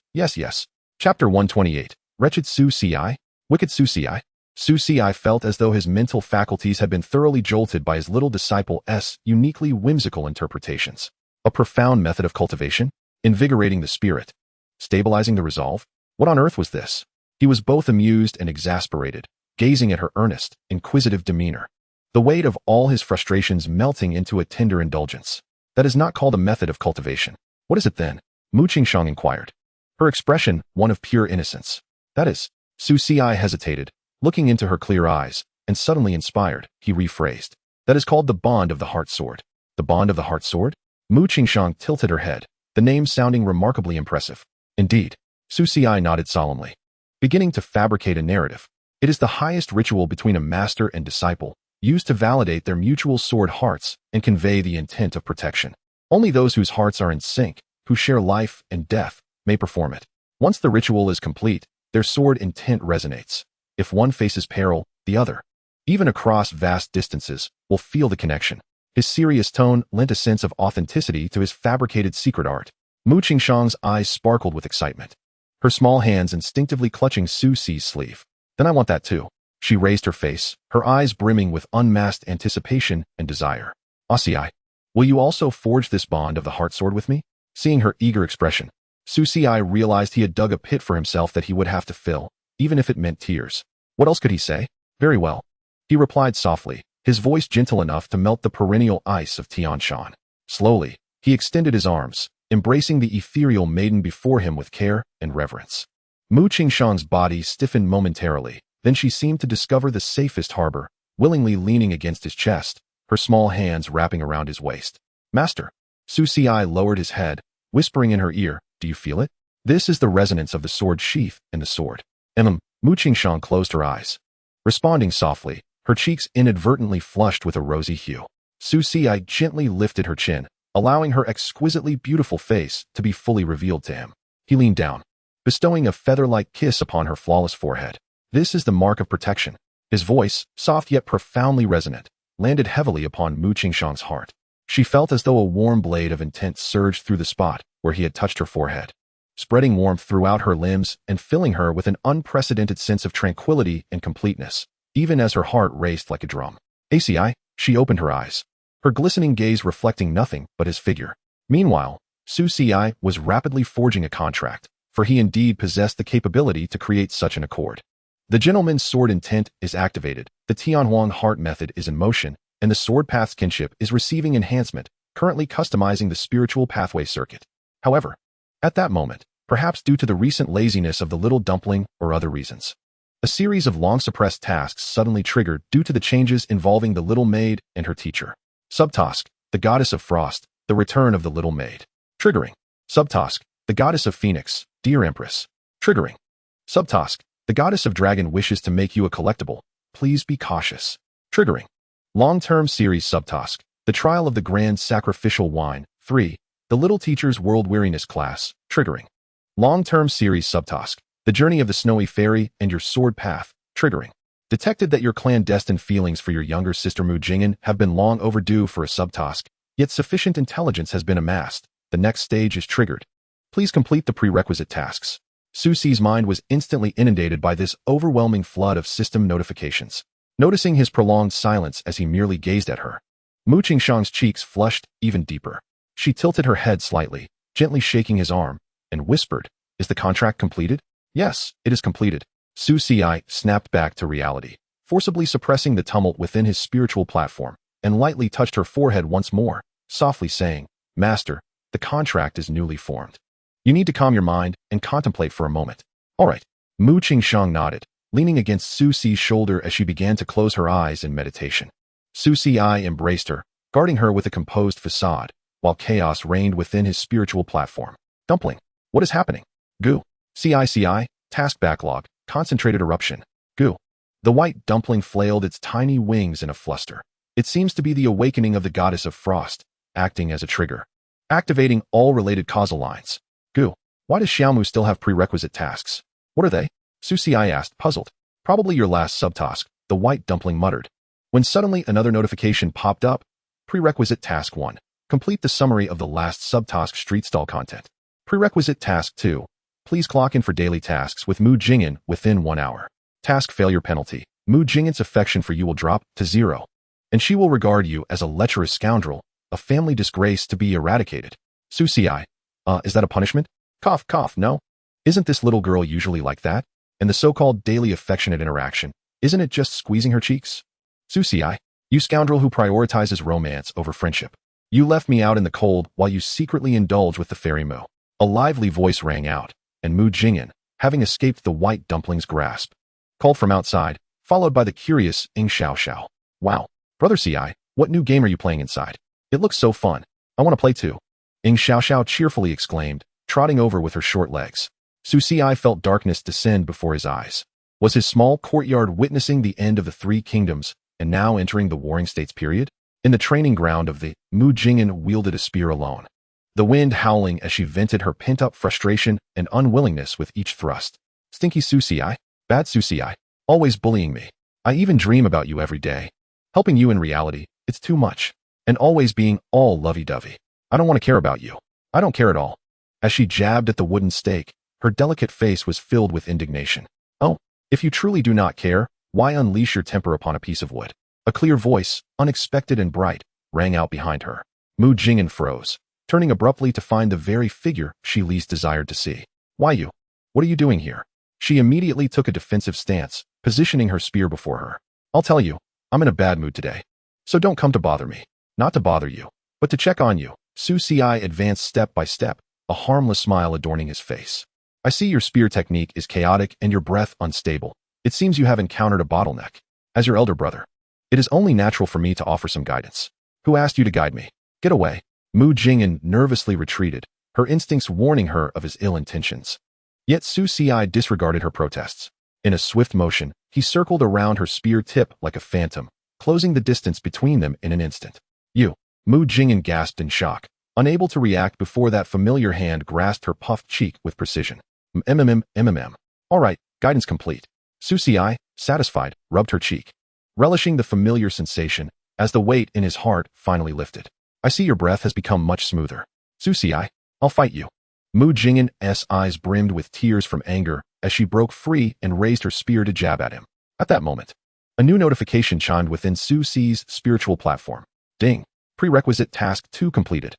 Chapter 128. Wretched Su Xi? Wicked Su Xi? Su Xi felt as though his mental faculties had been thoroughly jolted by his little disciple's uniquely whimsical interpretations. A profound method of cultivation? Invigorating the spirit? Stabilizing the resolve? What on earth was this? He was both amused and exasperated, gazing at her earnest, inquisitive demeanor, the weight of all his frustrations melting into a tender indulgence. That is not called a method of cultivation. What is it then? Mu Qingshang inquired, her expression one of pure innocence. That is, Su Xi hesitated, looking into her clear eyes, and suddenly inspired, he rephrased. That is called the bond of the heart sword. The bond of the heart sword? Mu Qingshang tilted her head, the name sounding remarkably impressive. Indeed, Su Xi nodded solemnly, beginning to fabricate a narrative. It is the highest ritual between a master and disciple, used to validate their mutual sword hearts and convey the intent of protection. Only those whose hearts are in sync, who share life and death, may perform it. Once the ritual is complete, their sword intent resonates. If one faces peril, the other, even across vast distances, will feel the connection. His serious tone lent a sense of authenticity to his fabricated secret art. Mu Qingshang's eyes sparkled with excitement, her small hands instinctively clutching Su Xi's sleeve. Then I want that too. She raised her face, her eyes brimming with unmasked anticipation and desire. Xi, will you also forge this bond of the heart sword with me? Seeing her eager expression, Su Xi realized he had dug a pit for himself that he would have to fill, even if it meant tears. What else could he say? Very well. He replied softly, his voice gentle enough to melt the perennial ice of Tianshan. Slowly, he extended his arms, embracing the ethereal maiden before him with care and reverence. Mu Qingshang's body stiffened momentarily, then she seemed to discover the safest harbor, willingly leaning against his chest, her small hands wrapping around his waist. Master. Su Xi lowered his head, whispering in her ear, do you feel it? This is the resonance of the sword sheath and the sword. Mu Qingshang closed her eyes, responding softly, her cheeks inadvertently flushed with a rosy hue. Su Xi gently lifted her chin, allowing her exquisitely beautiful face to be fully revealed to him. He leaned down, bestowing a feather-like kiss upon her flawless forehead. This is the mark of protection. His voice, soft yet profoundly resonant, landed heavily upon Mu Qingshang's heart. She felt as though a warm blade of intent surged through the spot where he had touched her forehead. spreading warmth throughout her limbs and filling her with an unprecedented sense of tranquility and completeness, even as her heart raced like a drum. ACI, she opened her eyes, her glistening gaze reflecting nothing but his figure. Meanwhile, Su Ci was rapidly forging a contract, for he indeed possessed the capability to create such an accord. The gentleman's sword intent is activated, the Tianhuang heart method is in motion, and the sword path's kinship is receiving enhancement, currently customizing the spiritual pathway circuit. However, at that moment, perhaps due to the recent laziness of the little dumpling or other reasons, a series of long-suppressed tasks suddenly triggered due to the changes involving the little maid and her teacher. Subtask, the goddess of frost, the return of the little maid. Triggering. Subtask, the goddess of phoenix, dear Empress. Triggering. Subtask, the goddess of dragon wishes to make you a collectible. Please be cautious. Triggering. Long-term series subtask, the trial of the grand sacrificial wine. 3. The little teacher's world weariness class. Triggering. Long-term series subtask, the journey of the snowy fairy and your sword path. Triggering. Detected that your clandestine feelings for your younger sister Mu Jing'an have been long overdue for a subtask, yet sufficient intelligence has been amassed. The next stage is triggered. Please complete the prerequisite tasks. Su Ci's mind was instantly inundated by this overwhelming flood of system notifications. Noticing his prolonged silence as he merely gazed at her, Mu Qingshang's cheeks flushed even deeper. She tilted her head slightly, gently shaking his arm, and whispered, "Is the contract completed?" "Yes, it is completed." Su Ci snapped back to reality, forcibly suppressing the tumult within his spiritual platform, and lightly touched her forehead once more, softly saying, "Master, the contract is newly formed. You need to calm your mind and contemplate for a moment." "All right." Mu Qingshang nodded, leaning against Su Ci's shoulder as she began to close her eyes in meditation. Su Ci embraced her, guarding her with a composed facade, while chaos reigned within his spiritual platform. "Dumpling, what is happening?" "Goo. Ci, task backlog, concentrated eruption. Goo." The white dumpling flailed its tiny wings in a fluster. It seems to be the awakening of the goddess of frost, acting as a trigger, activating all related causal lines. "Goo. Why does Xiaomu still have prerequisite tasks?" "What are they?" Su Ci asked, puzzled. "Probably your last subtask," the white dumpling muttered. When suddenly another notification popped up. Prerequisite Task 1. Complete the summary of the last subtask street stall content. Prerequisite Task 2. Please clock in for daily tasks with Mu Jing'an within 1 hour. Task failure penalty. Mu Jing'an's affection for you will drop to 0. And she will regard you as a lecherous scoundrel, a family disgrace to be eradicated. Su Ci. Is that a punishment? Cough, cough, no. Isn't this little girl usually like that? And the so-called daily affectionate interaction, isn't it just squeezing her cheeks? Su Ci. You scoundrel who prioritizes romance over friendship. You left me out in the cold while you secretly indulge with the fairy Mu. A lively voice rang out, and Mu Jing'an, having escaped the white dumpling's grasp, called from outside, followed by the curious Xiao. "Wow, Brother Ci, what new game are you playing inside? It looks so fun. I want to play too." Xiao cheerfully exclaimed, trotting over with her short legs. Su Ci felt darkness descend before his eyes. Was his small courtyard witnessing the end of the Three Kingdoms and now entering the Warring States period? In the training ground of the Mu Jing'an wielded a spear alone, the wind howling as she vented her pent-up frustration and unwillingness with each thrust. "Stinky Su Ci, bad Su Ci, always bullying me. I even dream about you every day. Helping you in reality, it's too much. And always being all lovey-dovey. I don't want to care about you. I don't care at all." As she jabbed at the wooden stake, her delicate face was filled with indignation. "Oh, if you truly do not care, why unleash your temper upon a piece of wood?" A clear voice, unexpected and bright, rang out behind her. Mu Jing'an froze, turning abruptly to find the very figure she least desired to see. "Why you? What are you doing here?" She immediately took a defensive stance, positioning her spear before her. "I'll tell you, I'm in a bad mood today. So don't come to bother me. Not to bother you, but to check on you." Su Ci advanced step by step, a harmless smile adorning his face. "I see your spear technique is chaotic and your breath unstable. It seems you have encountered a bottleneck. As your elder brother, it is only natural for me to offer some guidance." "Who asked you to guide me? Get away." Mu Jing'an nervously retreated, her instincts warning her of his ill intentions. Yet Su Ci disregarded her protests. In a swift motion, he circled around her spear tip like a phantom, closing the distance between them in an instant. "You." Mu Jing'an gasped in shock, unable to react before that familiar hand grasped her puffed cheek with precision. All right, guidance complete." Su Ci, satisfied, rubbed her cheek, relishing the familiar sensation as the weight in his heart finally lifted. "I see your breath has become much smoother. Su Ci, I'll fight you." Mu Jingyan's eyes brimmed with tears from anger as she broke free and raised her spear to jab at him. At that moment, a new notification chimed within Su Si's spiritual platform. Ding. Prerequisite task 2 completed.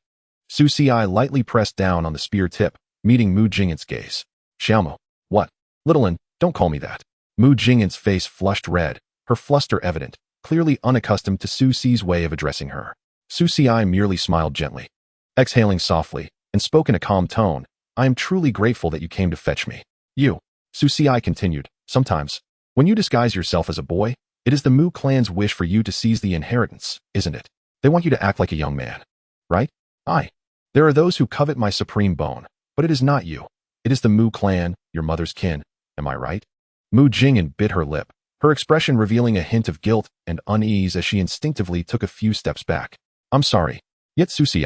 Su Si lightly pressed down on the spear tip, meeting Mu Jingyan's gaze. Xiaomo. What? Little one, don't call me that. Mu Jingyan's face flushed red, her fluster evident, clearly unaccustomed to Su Si's way of addressing her. Su Si merely smiled gently. Exhaling softly, and spoke in a calm tone, I am truly grateful that you came to fetch me. You. Su Si continued, sometimes, when you disguise yourself as a boy, it is the Mu clan's wish for you to seize the inheritance, isn't it? They want you to act like a young man. Right? Aye. There are those who covet my supreme bone, but it is not you. It is the Mu clan, your mother's kin. Am I right? Mu Jingyan bit her lip, her expression revealing a hint of guilt and unease as she instinctively took a few steps back. I'm sorry. Yet Su Si,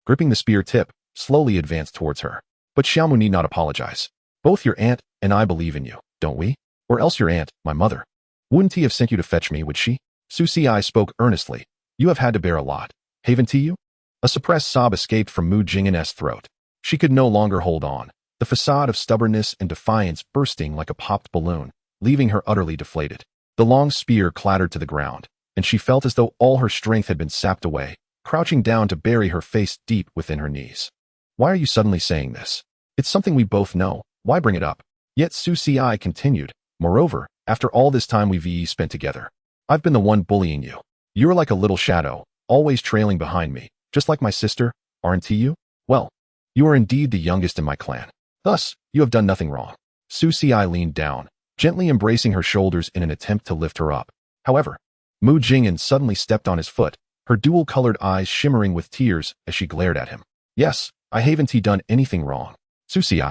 gripping the spear tip, slowly advanced towards her. But Xiaomu need not apologize. Both your aunt and I believe in you, don't we? Or else your aunt, my mother. Wouldn't he have sent you to fetch me, would she? Su Si spoke earnestly. You have had to bear a lot. Haven't you? A suppressed sob escaped from Mu Jingyan's throat. She could no longer hold on, the facade of stubbornness and defiance bursting like a popped balloon, leaving her utterly deflated. The long spear clattered to the ground, and she felt as though all her strength had been sapped away, crouching down to bury her face deep within her knees. Why are you suddenly saying this? It's something we both know. Why bring it up? Yet Su Si continued, moreover, after all this time we've spent together, I've been the one bullying you. You're like a little shadow, always trailing behind me, just like my sister, aren't you? Well, you are indeed the youngest in my clan. Thus, you have done nothing wrong. Su Si leaned down, gently embracing her shoulders in an attempt to lift her up. However, Mu Jingyan suddenly stepped on his foot, her dual-colored eyes shimmering with tears as she glared at him. Yes, I haven't done anything wrong. Su Si,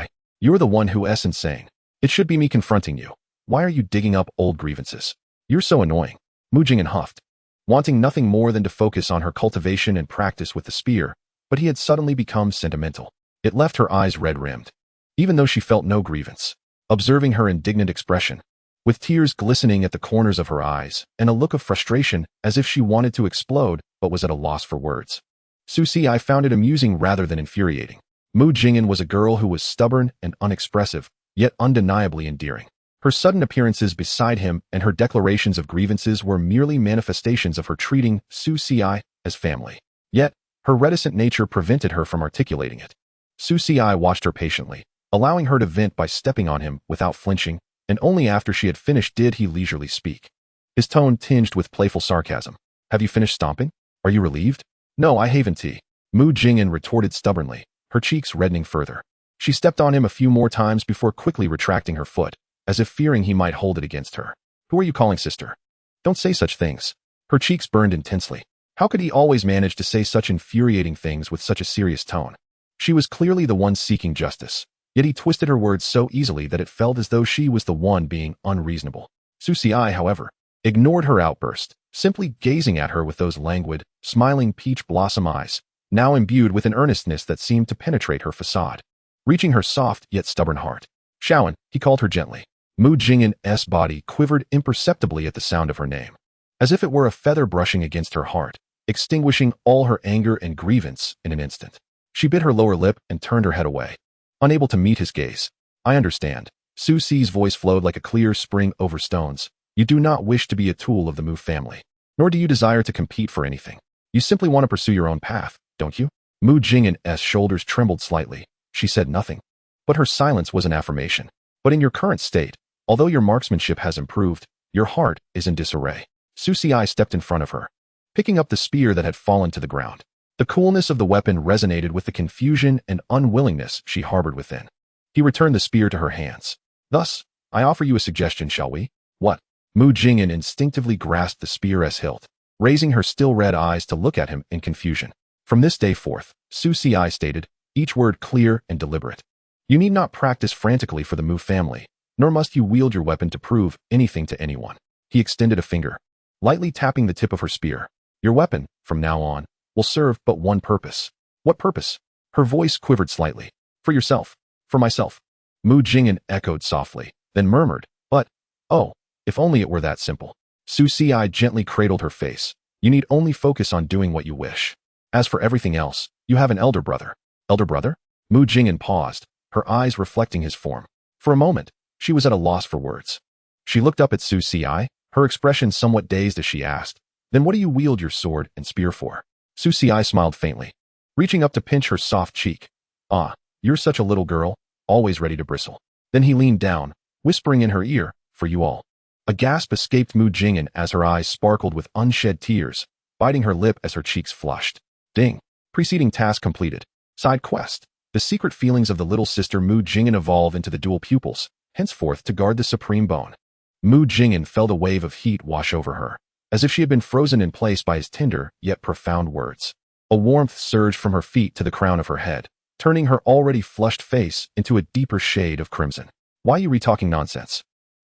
you're the one who's insane. It should be me confronting you. Why are you digging up old grievances? You're so annoying. Mu Jingyan huffed, wanting nothing more than to focus on her cultivation and practice with the spear, but he had suddenly become sentimental. It left her eyes red-rimmed, even though she felt no grievance. Observing her indignant expression, with tears glistening at the corners of her eyes, and a look of frustration as if she wanted to explode but was at a loss for words. Su Si found it amusing rather than infuriating. Mu Jingyan was a girl who was stubborn and unexpressive, yet undeniably endearing. Her sudden appearances beside him and her declarations of grievances were merely manifestations of her treating Su Si as family. Yet, her reticent nature prevented her from articulating it. Su Si watched her patiently, allowing her to vent by stepping on him without flinching, and only after she had finished did he leisurely speak. His tone tinged with playful sarcasm. Have you finished stomping? Are you relieved? No, I haven't. Mu Jingyan retorted stubbornly, her cheeks reddening further. She stepped on him a few more times before quickly retracting her foot, as if fearing he might hold it against her. Who are you calling sister? Don't say such things. Her cheeks burned intensely. How could he always manage to say such infuriating things with such a serious tone? She was clearly the one seeking justice, yet he twisted her words so easily that it felt as though she was the one being unreasonable. Su Si, however, ignored her outburst, simply gazing at her with those languid, smiling peach blossom eyes, now imbued with an earnestness that seemed to penetrate her facade, reaching her soft yet stubborn heart. Xiaoan, he called her gently. Mu Jingyan's body quivered imperceptibly at the sound of her name, as if it were a feather brushing against her heart, extinguishing all her anger and grievance in an instant. She bit her lower lip and turned her head away, unable to meet his gaze. I understand. Su Si's voice flowed like a clear spring over stones. You do not wish to be a tool of the Mu family, nor do you desire to compete for anything. You simply want to pursue your own path, don't you? Mu Jingyan's shoulders trembled slightly. She said nothing, but her silence was an affirmation. But in your current state, although your marksmanship has improved, your heart is in disarray. Su Si stepped in front of her, picking up the spear that had fallen to the ground. The coolness of the weapon resonated with the confusion and unwillingness she harbored within. He returned the spear to her hands. Thus, I offer you a suggestion, shall we? What? Mu Jingyan instinctively grasped the spear's hilt, raising her still red eyes to look at him in confusion. From this day forth, Su Si stated, each word clear and deliberate. You need not practice frantically for the Mu family, nor must you wield your weapon to prove anything to anyone. He extended a finger, lightly tapping the tip of her spear. Your weapon, from now on, will serve but one purpose. What purpose? Her voice quivered slightly. For yourself. For myself. Mu Jingyan echoed softly, then murmured, but, oh, if only it were that simple. Su Si gently cradled her face. You need only focus on doing what you wish. As for everything else, you have an elder brother. Elder brother? Mu Jingyan paused, her eyes reflecting his form. For a moment, she was at a loss for words. She looked up at Su Ci, her expression somewhat dazed as she asked, "Then what do you wield your sword and spear for?" Su Ci smiled faintly, reaching up to pinch her soft cheek. "Ah, you're such a little girl, always ready to bristle." Then he leaned down, whispering in her ear, "For you all." A gasp escaped Mu Jingyan as her eyes sparkled with unshed tears, biting her lip as her cheeks flushed. Ding. Preceding task completed. Side quest. The secret feelings of the little sister Mu Jingyan evolve into the dual pupils, henceforth to guard the supreme bone. Mu Jingyan felt a wave of heat wash over her, as if she had been frozen in place by his tender yet profound words. A warmth surged from her feet to the crown of her head, turning her already flushed face into a deeper shade of crimson. "Why are you re-talking nonsense?"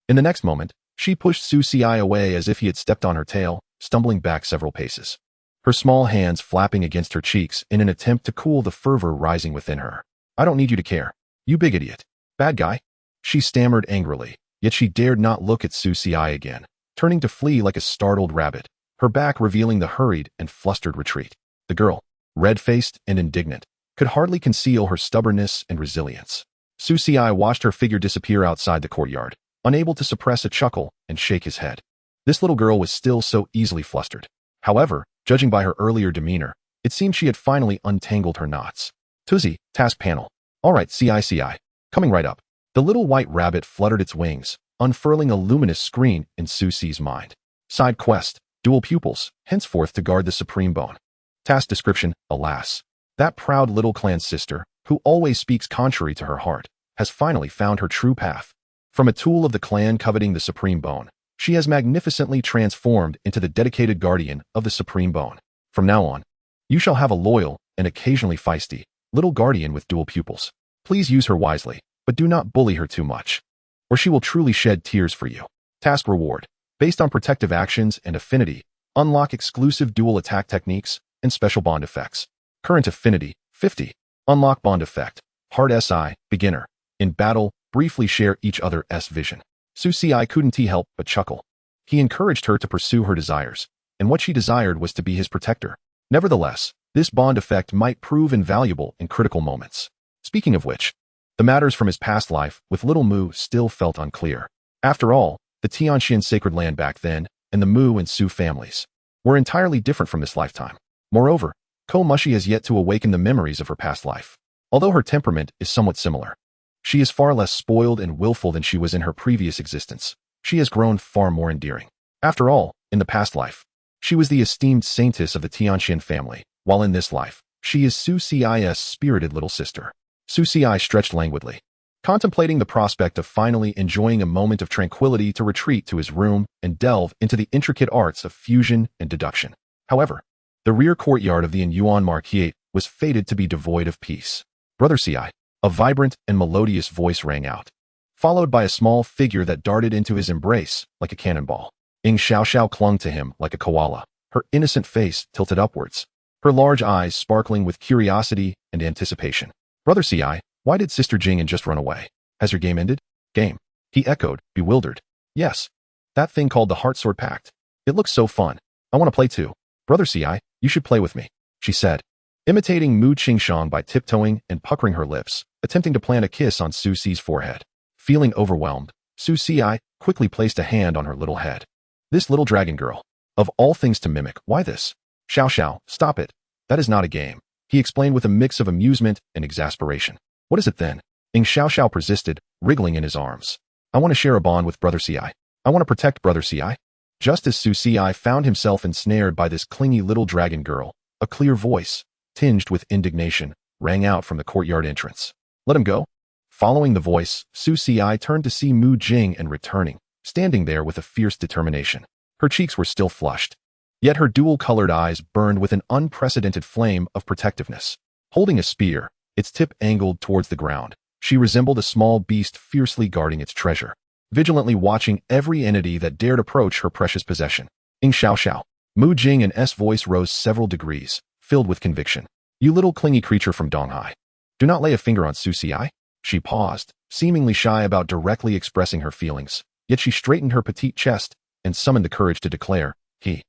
In the next moment, she pushed Su Ci away as if he had stepped on her tail, stumbling back several paces. Her small hands flapping against her cheeks in an attempt to cool the fervor rising within her. "I don't need you to care. You big idiot. Bad guy." She stammered angrily, yet she dared not look at Su Ci again, turning to flee like a startled rabbit, her back revealing the hurried and flustered retreat. The girl, red-faced and indignant, could hardly conceal her stubbornness and resilience. Su Ci watched her figure disappear outside the courtyard, unable to suppress a chuckle and shake his head. This little girl was still so easily flustered. However, judging by her earlier demeanor, it seemed she had finally untangled her knots. "Tuzi, task panel. All right, CI. Coming right up." The little white rabbit fluttered its wings, unfurling a luminous screen in Su Ci's mind. Side quest, dual pupils, henceforth to guard the supreme bone. Task description, alas. That proud little clan sister, who always speaks contrary to her heart, has finally found her true path. From a tool of the clan coveting the supreme bone, she has magnificently transformed into the dedicated guardian of the supreme bone. From now on, you shall have a loyal and occasionally feisty little guardian with dual pupils. Please use her wisely, but do not bully her too much, or she will truly shed tears for you. Task reward. Based on protective actions and affinity, unlock exclusive dual attack techniques and special bond effects. Current affinity, 50. Unlock bond effect. Hard SI, beginner. In battle, briefly share each other's vision. Su Ci couldn't help but chuckle. He encouraged her to pursue her desires, and what she desired was to be his protector. Nevertheless, this bond effect might prove invaluable in critical moments. Speaking of which, the matters from his past life with little Mu still felt unclear. After all, the Tianxian sacred land back then, and the Mu and Su families, were entirely different from this lifetime. Moreover, Ko Mushi has yet to awaken the memories of her past life. Although her temperament is somewhat similar, she is far less spoiled and willful than she was in her previous existence. She has grown far more endearing. After all, in the past life, she was the esteemed saintess of the Tianxian family, while in this life, she is Su Ci's spirited little sister. Su Ci stretched languidly, contemplating the prospect of finally enjoying a moment of tranquility to retreat to his room and delve into the intricate arts of fusion and deduction. However, the rear courtyard of the Yuan Marquis was fated to be devoid of peace. "Brother Ci," a vibrant and melodious voice rang out, followed by a small figure that darted into his embrace like a cannonball. Xiao clung to him like a koala, her innocent face tilted upwards, her large eyes sparkling with curiosity and anticipation. "Brother Ci, why did Sister Jingyan just run away? Has your game ended?" "Game?" he echoed, bewildered. "Yes. That thing called the Heart Sword Pact. It looks so fun. I want to play too. Brother Ci, you should play with me," she said, imitating Mu Qingshang by tiptoeing and puckering her lips, attempting to plant a kiss on Su Ci's forehead. Feeling overwhelmed, Su Ci quickly placed a hand on her little head. "This little dragon girl. Of all things to mimic, why this?" Xiao, stop it. That is not a game," he explained with a mix of amusement and exasperation. "What is it then?" Xiao persisted, wriggling in his arms. "I want to share a bond with Brother Ci. I want to protect Brother Ci." Just as Su Ci found himself ensnared by this clingy little dragon girl, a clear voice, tinged with indignation, rang out from the courtyard entrance. "Let him go." Following the voice, Su Ci turned to see Mu Jing and returning, standing there with a fierce determination. Her cheeks were still flushed, yet her dual-colored eyes burned with an unprecedented flame of protectiveness. Holding a spear, its tip angled towards the ground, she resembled a small beast fiercely guarding its treasure, vigilantly watching every entity that dared approach her precious possession. Xiao. Mu Jingyan's voice rose several degrees, filled with conviction. "You little clingy creature from Donghai. Do not lay a finger on Su Ci." She paused, seemingly shy about directly expressing her feelings, yet she straightened her petite chest and summoned the courage to declare, He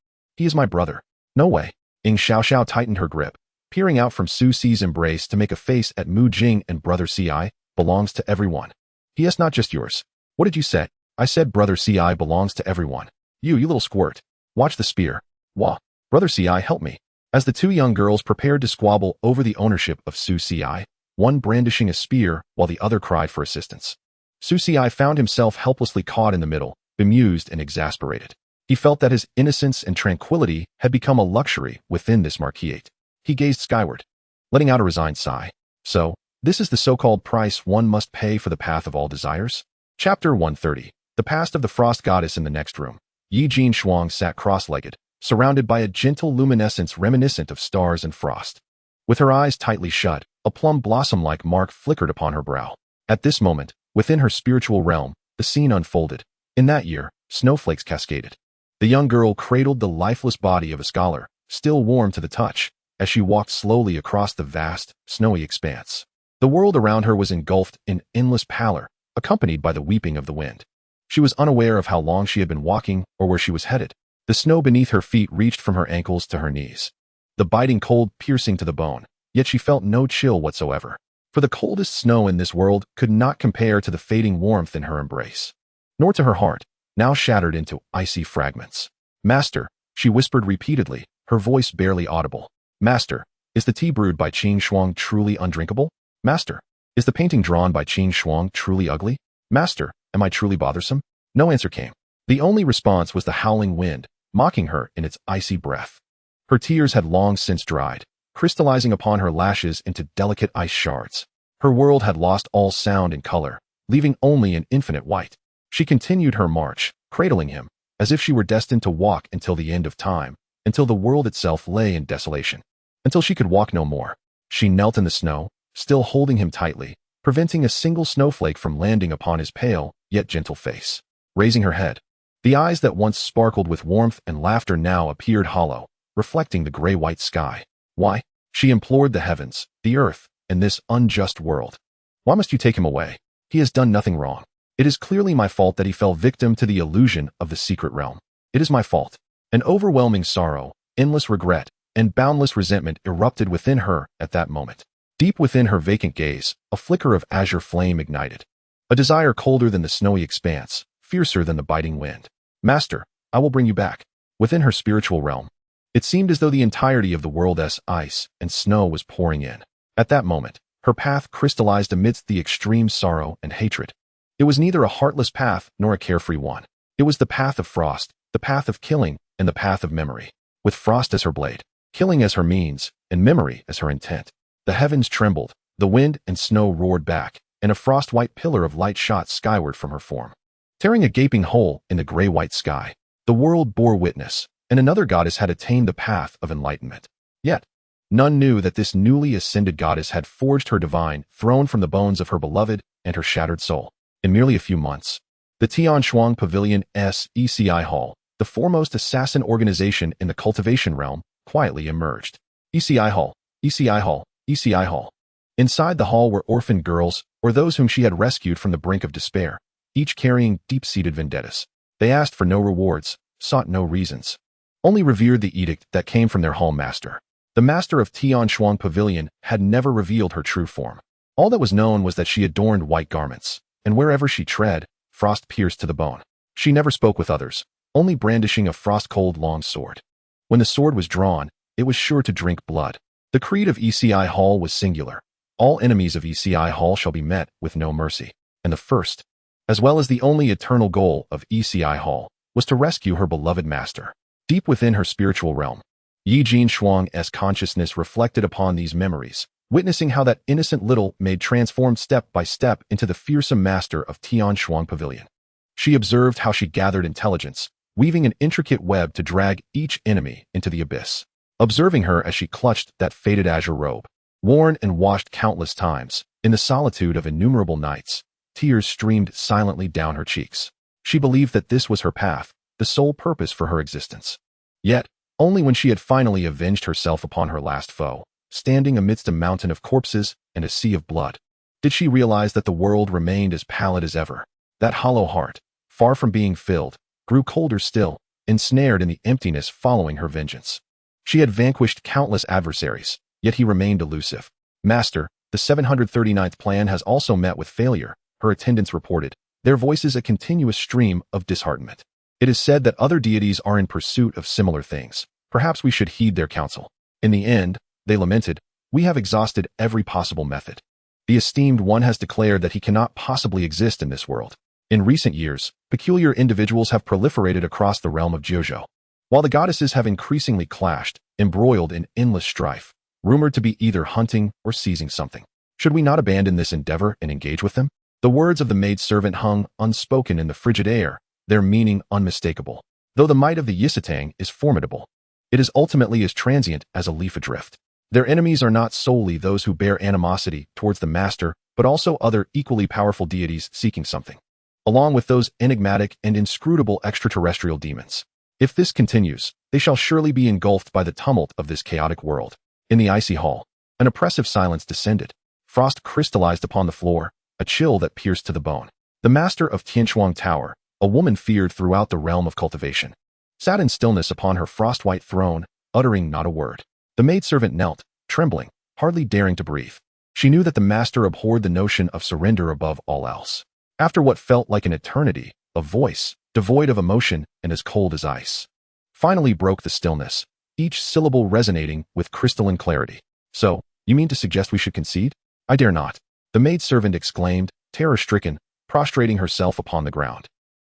is my brother." "No way." Xiao tightened her grip, peering out from Su Xi's embrace to make a face at Mu Jing and Brother Ci, belongs to everyone. Yes, not just yours. What did you say? I said Brother Ci belongs to everyone. You little squirt. Watch the spear. Wah. Brother Ci, help me. As the two young girls prepared to squabble over the ownership of Su Ci, one brandishing a spear while the other cried for assistance. Su Ci found himself helplessly caught in the middle, bemused and exasperated. He felt that his innocence and tranquility had become a luxury within this marquisate. He gazed skyward, letting out a resigned sigh. So, this is the so-called price one must pay for the path of all desires? Chapter 130. The Past of the Frost Goddess. In the next room, Yi Jin Shuang sat cross-legged, surrounded by a gentle luminescence reminiscent of stars and frost. With her eyes tightly shut, a plum blossom-like mark flickered upon her brow. At this moment, within her spiritual realm, the scene unfolded. In that year, snowflakes cascaded. The young girl cradled the lifeless body of a scholar, still warm to the touch, as she walked slowly across the vast, snowy expanse. The world around her was engulfed in endless pallor, accompanied by the weeping of the wind. She was unaware of how long she had been walking or where she was headed. The snow beneath her feet reached from her ankles to her knees, the biting cold piercing to the bone, yet she felt no chill whatsoever. For the coldest snow in this world could not compare to the fading warmth in her embrace, nor to her heart, now shattered into icy fragments. Master, she whispered repeatedly, her voice barely audible. Master, is the tea brewed by Qin Shuang truly undrinkable? Master, is the painting drawn by Qin Shuang truly ugly? Master, am I truly bothersome? No answer came. The only response was the howling wind, mocking her in its icy breath. Her tears had long since dried, crystallizing upon her lashes into delicate ice shards. Her world had lost all sound and color, leaving only an infinite white. She continued her march, cradling him, as if she were destined to walk until the end of time, until the world itself lay in desolation, until she could walk no more. She knelt in the snow, still holding him tightly, preventing a single snowflake from landing upon his pale, yet gentle face. Raising her head, the eyes that once sparkled with warmth and laughter now appeared hollow, reflecting the gray-white sky. Why? She implored the heavens, the earth, and this unjust world. Why must you take him away? He has done nothing wrong. It is clearly my fault that he fell victim to the illusion of the secret realm. It is my fault. An overwhelming sorrow, endless regret, and boundless resentment erupted within her at that moment. Deep within her vacant gaze, a flicker of azure flame ignited. A desire colder than the snowy expanse, fiercer than the biting wind. Master, I will bring you back. Within her spiritual realm, it seemed as though the entirety of the world's ice and snow was pouring in. At that moment, her path crystallized amidst the extreme sorrow and hatred. It was neither a heartless path nor a carefree one. It was the path of frost, the path of killing, and the path of memory. With frost as her blade, killing as her means, and memory as her intent. The heavens trembled, the wind and snow roared back, and a frost-white pillar of light shot skyward from her form, tearing a gaping hole in the gray-white sky. The world bore witness, and another goddess had attained the path of enlightenment. Yet, none knew that this newly ascended goddess had forged her divine throne from the bones of her beloved and her shattered soul. In merely a few months, the Tianshuang Pavilion SECI Hall, the foremost assassin organization in the cultivation realm, quietly emerged. ECI Hall, ECI Hall, ECI Hall. Inside the hall were orphaned girls, or those whom she had rescued from the brink of despair, each carrying deep-seated vendettas. They asked for no rewards, sought no reasons, only revered the edict that came from their hall master. The master of Tianshuang Pavilion had never revealed her true form. All that was known was that she adorned white garments, and wherever she tread, frost pierced to the bone. She never spoke with others, only brandishing a frost-cold long sword. When the sword was drawn, it was sure to drink blood. The creed of ECI Hall was singular. All enemies of ECI Hall shall be met with no mercy. And the first, as well as the only eternal goal of ECI Hall, was to rescue her beloved master. Deep within her spiritual realm, Yi Jin Shuang's consciousness reflected upon these memories, witnessing how that innocent little maid transformed step by step into the fearsome master of Tianshuang Pavilion. She observed how she gathered intelligence, weaving an intricate web to drag each enemy into the abyss. Observing her as she clutched that faded azure robe, worn and washed countless times, in the solitude of innumerable nights, tears streamed silently down her cheeks. She believed that this was her path, the sole purpose for her existence. Yet, only when she had finally avenged herself upon her last foe, standing amidst a mountain of corpses and a sea of blood, did she realize that the world remained as pallid as ever. That hollow heart, far from being filled, grew colder still, ensnared in the emptiness following her vengeance. She had vanquished countless adversaries, yet he remained elusive. Master, the 739th plan has also met with failure, her attendants reported, their voices a continuous stream of disheartenment. It is said that other deities are in pursuit of similar things. Perhaps we should heed their counsel. In the end, they lamented, we have exhausted every possible method. The esteemed one has declared that he cannot possibly exist in this world. In recent years, peculiar individuals have proliferated across the realm of Jiuzhou. While the goddesses have increasingly clashed, embroiled in endless strife, rumored to be either hunting or seizing something. Should we not abandon this endeavor and engage with them? The words of the maidservant hung unspoken in the frigid air, their meaning unmistakable. Though the might of the Yisatang is formidable, it is ultimately as transient as a leaf adrift. Their enemies are not solely those who bear animosity towards the master, but also other equally powerful deities seeking something, along with those enigmatic and inscrutable extraterrestrial demons. If this continues, they shall surely be engulfed by the tumult of this chaotic world. In the icy hall, an oppressive silence descended. Frost crystallized upon the floor, a chill that pierced to the bone. The master of Tianshuang Tower, a woman feared throughout the realm of cultivation, sat in stillness upon her frost-white throne, uttering not a word. The maidservant knelt, trembling, hardly daring to breathe. She knew that the master abhorred the notion of surrender above all else. After what felt like an eternity, a voice, devoid of emotion and as cold as ice, finally broke the stillness, each syllable resonating with crystalline clarity. So, you mean to suggest we should concede? I dare not. The maidservant exclaimed, terror-stricken, prostrating herself upon the ground.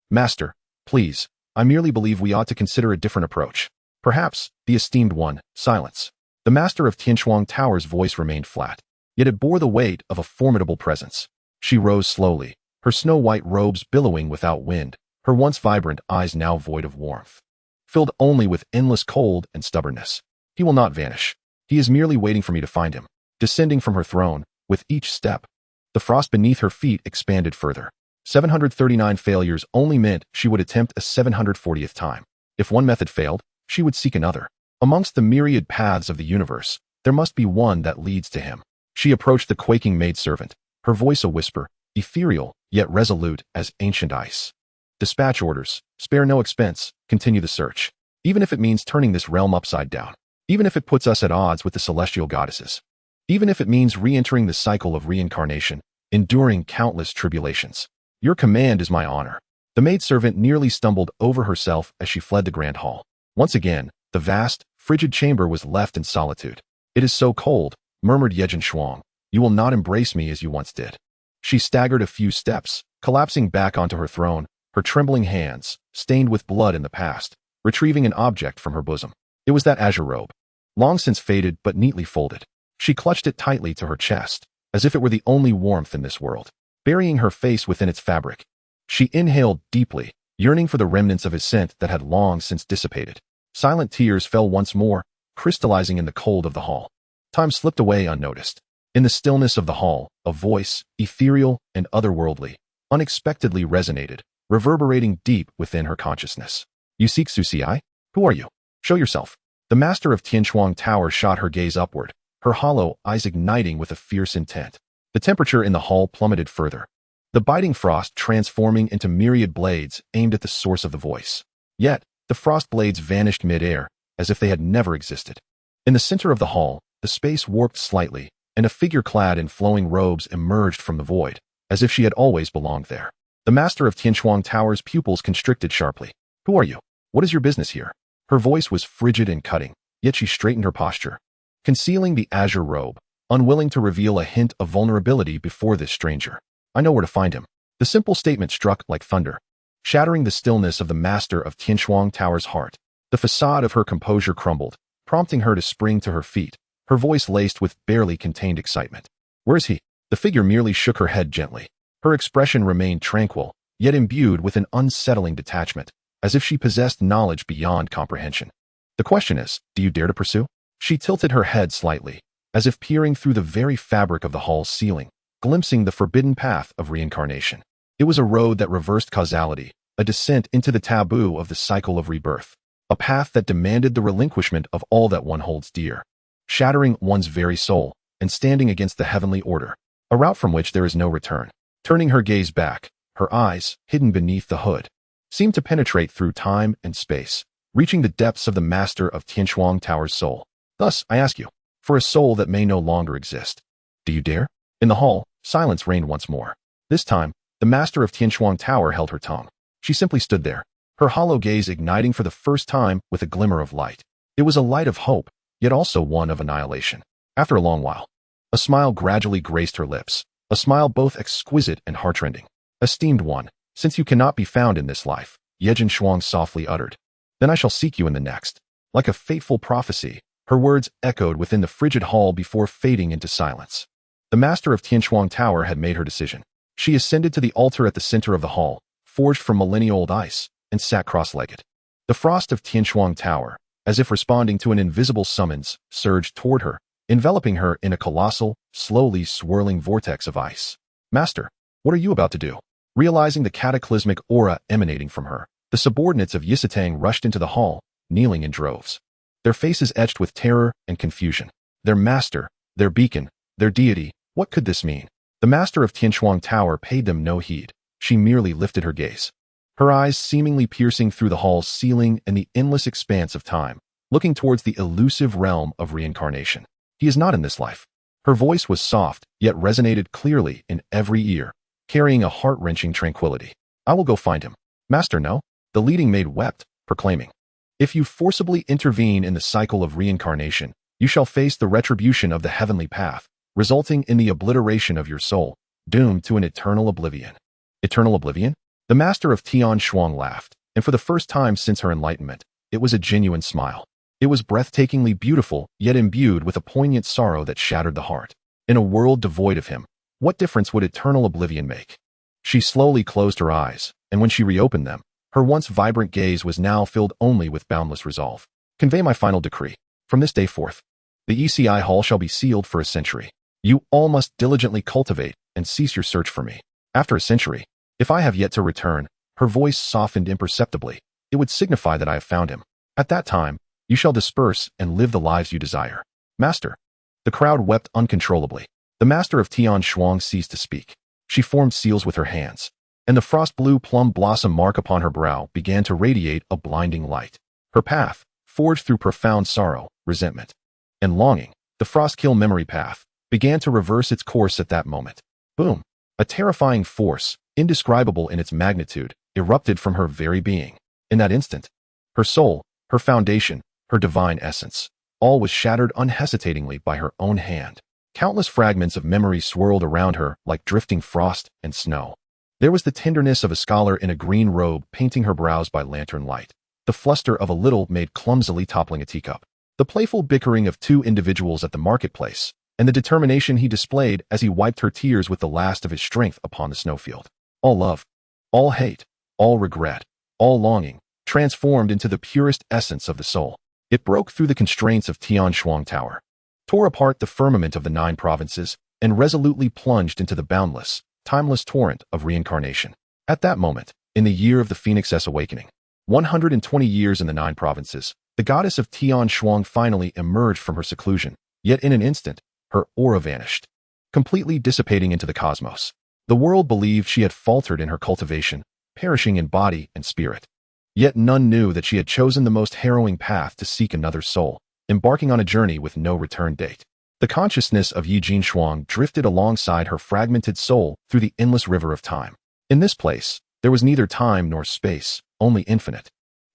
Master, please, I merely believe we ought to consider a different approach. Perhaps, the esteemed one, silence. The master of Tianshuang Tower's voice remained flat, yet it bore the weight of a formidable presence. She rose slowly, her snow-white robes billowing without wind, her once vibrant eyes now void of warmth, filled only with endless cold and stubbornness. He will not vanish. He is merely waiting for me to find him. Descending from her throne, with each step, the frost beneath her feet expanded further. 739 failures only meant she would attempt a 740th time. If one method failed, she would seek another. Amongst the myriad paths of the universe, there must be one that leads to him. She approached the quaking maidservant, her voice a whisper, ethereal, yet resolute as ancient ice. Dispatch orders, spare no expense, continue the search. Even if it means turning this realm upside down. Even if it puts us at odds with the celestial goddesses. Even if it means re-entering the cycle of reincarnation, enduring countless tribulations. Your command is my honor. The maidservant nearly stumbled over herself as she fled the grand hall. Once again, the vast, frigid chamber was left in solitude. It is so cold, murmured Yejin Shuang. You will not embrace me as you once did. She staggered a few steps, collapsing back onto her throne, her trembling hands, stained with blood in the past, retrieving an object from her bosom. It was that azure robe, long since faded but neatly folded. She clutched it tightly to her chest, as if it were the only warmth in this world, burying her face within its fabric. She inhaled deeply, yearning for the remnants of his scent that had long since dissipated. Silent tears fell once more, crystallizing in the cold of the hall. Time slipped away unnoticed. In the stillness of the hall, a voice, ethereal and otherworldly, unexpectedly resonated, reverberating deep within her consciousness. You seek Susi? Who are you? Show yourself. The master of Tianshuang Tower shot her gaze upward, her hollow eyes igniting with a fierce intent. The temperature in the hall plummeted further, the biting frost transforming into myriad blades aimed at the source of the voice. Yet, the frost blades vanished mid-air, as if they had never existed. In the center of the hall, the space warped slightly, and a figure clad in flowing robes emerged from the void, as if she had always belonged there. The master of Tianshuang Tower's pupils constricted sharply. Who are you? What is your business here? Her voice was frigid and cutting, yet she straightened her posture, concealing the azure robe, unwilling to reveal a hint of vulnerability before this stranger. I know where to find him. The simple statement struck like thunder, shattering the stillness of the master of Tianshuang Tower's heart. The facade of her composure crumbled, prompting her to spring to her feet, her voice laced with barely contained excitement. Where is he? The figure merely shook her head gently. Her expression remained tranquil, yet imbued with an unsettling detachment, as if she possessed knowledge beyond comprehension. The question is, do you dare to pursue? She tilted her head slightly, as if peering through the very fabric of the hall's ceiling, glimpsing the forbidden path of reincarnation. It was a road that reversed causality, a descent into the taboo of the cycle of rebirth, a path that demanded the relinquishment of all that one holds dear, shattering one's very soul and standing against the heavenly order, a route from which there is no return. Turning her gaze back, her eyes, hidden beneath the hood, seemed to penetrate through time and space, reaching the depths of the master of Tianshuang Tower's soul. Thus, I ask you, for a soul that may no longer exist. Do you dare? In the hall, silence reigned once more. This time, the master of Tianshuang Tower held her tongue. She simply stood there, her hollow gaze igniting for the first time with a glimmer of light. It was a light of hope, yet also one of annihilation. After a long while, a smile gradually graced her lips, a smile both exquisite and heartrending. Esteemed one, since you cannot be found in this life, Yejin Shuang softly uttered, then I shall seek you in the next. Like a fateful prophecy, her words echoed within the frigid hall before fading into silence. The master of Tianshuang Tower had made her decision. She ascended to the altar at the center of the hall, forged from millennia-old ice, and sat cross-legged. The frost of Tianshuang Tower, as if responding to an invisible summons, surged toward her, enveloping her in a colossal, slowly swirling vortex of ice. Master, what are you about to do? Realizing the cataclysmic aura emanating from her, the subordinates of Yisatang rushed into the hall, kneeling in droves. Their faces etched with terror and confusion. Their master, their beacon, their deity, what could this mean? The master of Tianshuang Tower paid them no heed. She merely lifted her gaze, her eyes seemingly piercing through the hall's ceiling and the endless expanse of time, looking towards the elusive realm of reincarnation. He is not in this life. Her voice was soft, yet resonated clearly in every ear, carrying a heart-wrenching tranquility. I will go find him. Master, no. The leading maid wept, proclaiming, if you forcibly intervene in the cycle of reincarnation, you shall face the retribution of the heavenly path, resulting in the obliteration of your soul, doomed to an eternal oblivion. Eternal oblivion? The master of Tianshuang laughed, and for the first time since her enlightenment, it was a genuine smile. It was breathtakingly beautiful, yet imbued with a poignant sorrow that shattered the heart. In a world devoid of him, what difference would eternal oblivion make? She slowly closed her eyes, and when she reopened them, her once vibrant gaze was now filled only with boundless resolve. Convey my final decree. From this day forth, the ECI hall shall be sealed for a century. You all must diligently cultivate and cease your search for me. After a century, if I have yet to return, her voice softened imperceptibly, it would signify that I have found him. At that time, you shall disperse and live the lives you desire. Master. The crowd wept uncontrollably. The master of Tianshuang ceased to speak. She formed seals with her hands, and the frost-blue plum blossom mark upon her brow began to radiate a blinding light. Her path, forged through profound sorrow, resentment, and longing, the frost-kill memory path, began to reverse its course at that moment. Boom! A terrifying force, indescribable in its magnitude, erupted from her very being. In that instant, her soul, her foundation, her divine essence, all was shattered unhesitatingly by her own hand. Countless fragments of memory swirled around her like drifting frost and snow. There was the tenderness of a scholar in a green robe painting her brows by lantern light, the fluster of a little maid clumsily toppling a teacup, the playful bickering of two individuals at the marketplace, and the determination he displayed as he wiped her tears with the last of his strength upon the snowfield. All love, all hate, all regret, all longing, transformed into the purest essence of the soul. It broke through the constraints of Tianshuang Tower, tore apart the firmament of the 9 provinces, and resolutely plunged into the boundless, timeless torrent of reincarnation. At that moment, in the year of the Phoenix's awakening, 120 years in the 9 provinces, the goddess of Tianshuang finally emerged from her seclusion, yet in an instant, her aura vanished, completely dissipating into the cosmos. The world believed she had faltered in her cultivation, perishing in body and spirit. Yet none knew that she had chosen the most harrowing path to seek another soul, embarking on a journey with no return date. The consciousness of Yejin Shuang drifted alongside her fragmented soul through the endless river of time. In this place, there was neither time nor space, only infinite,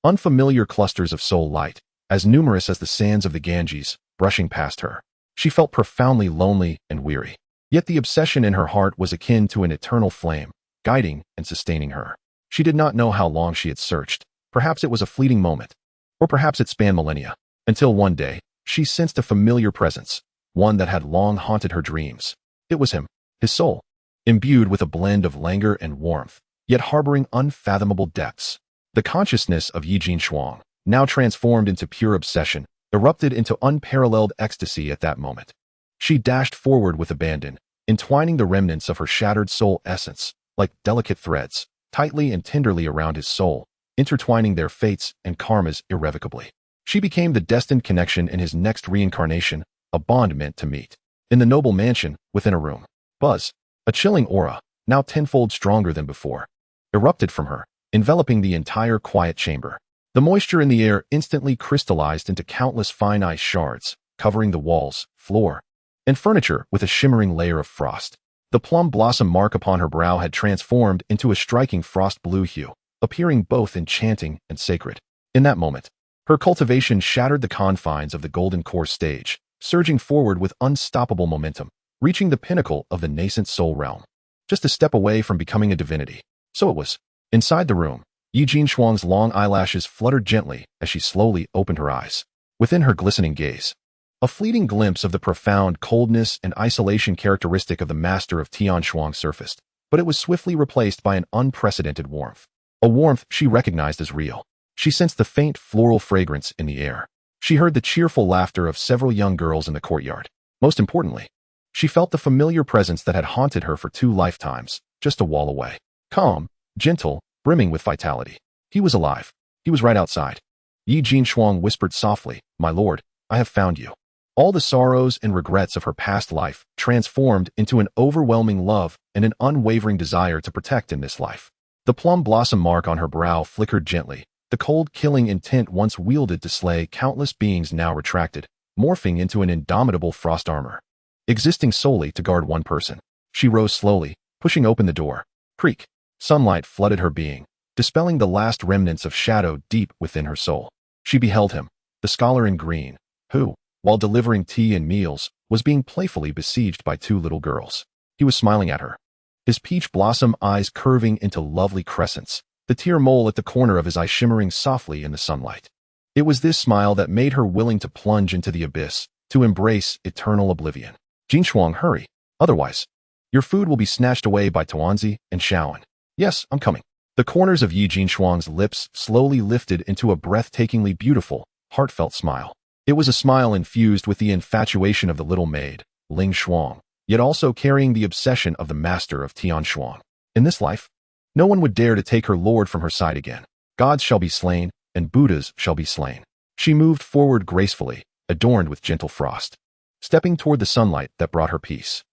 unfamiliar clusters of soul light, as numerous as the sands of the Ganges, brushing past her. She felt profoundly lonely and weary. Yet the obsession in her heart was akin to an eternal flame, guiding and sustaining her. She did not know how long she had searched. Perhaps it was a fleeting moment, or perhaps it spanned millennia, until one day, she sensed a familiar presence, one that had long haunted her dreams. It was him, his soul, imbued with a blend of languor and warmth, yet harboring unfathomable depths. The consciousness of Yejin Shuang, now transformed into pure obsession, erupted into unparalleled ecstasy at that moment. She dashed forward with abandon, entwining the remnants of her shattered soul essence, like delicate threads, tightly and tenderly around his soul, intertwining their fates and karmas irrevocably. She became the destined connection in his next reincarnation, a bond meant to meet. In the noble mansion, within a room, buzz, a chilling aura, now tenfold stronger than before, erupted from her, enveloping the entire quiet chamber. The moisture in the air instantly crystallized into countless fine ice shards, covering the walls, floor, and furniture with a shimmering layer of frost. The plum blossom mark upon her brow had transformed into a striking frost blue hue, appearing both enchanting and sacred. In that moment, her cultivation shattered the confines of the golden core stage, surging forward with unstoppable momentum, reaching the pinnacle of the nascent soul realm. Just a step away from becoming a divinity. So it was. Inside the room, Yi Jinshuang's long eyelashes fluttered gently as she slowly opened her eyes. Within her glistening gaze, a fleeting glimpse of the profound coldness and isolation characteristic of the master of Tianshuang surfaced, but it was swiftly replaced by an unprecedented warmth. A warmth she recognized as real. She sensed the faint floral fragrance in the air. She heard the cheerful laughter of several young girls in the courtyard. Most importantly, she felt the familiar presence that had haunted her for 2 lifetimes, just a wall away. Calm, gentle, brimming with vitality. He was alive. He was right outside. Yi Jinshuang whispered softly, "My lord, I have found you." All the sorrows and regrets of her past life transformed into an overwhelming love and an unwavering desire to protect in this life. The plum blossom mark on her brow flickered gently, the cold killing intent once wielded to slay countless beings now retracted, morphing into an indomitable frost armor, existing solely to guard one person. She rose slowly, pushing open the door. Creak. Sunlight flooded her being, dispelling the last remnants of shadow deep within her soul. She beheld him, the scholar in green, who, while delivering tea and meals, was being playfully besieged by 2 little girls. He was smiling at her, his peach blossom eyes curving into lovely crescents, the tear mole at the corner of his eye shimmering softly in the sunlight. It was this smile that made her willing to plunge into the abyss, to embrace eternal oblivion. Jinshuang, hurry. Otherwise, your food will be snatched away by Tuanzi and Shaoan. Yes, I'm coming. The corners of Yi Jinshuang's lips slowly lifted into a breathtakingly beautiful, heartfelt smile. It was a smile infused with the infatuation of the little maid, Ling Shuang, yet also carrying the obsession of the master of Tianshuang. In this life, no one would dare to take her lord from her side again. Gods shall be slain, and Buddhas shall be slain. She moved forward gracefully, adorned with gentle frost, stepping toward the sunlight that brought her peace.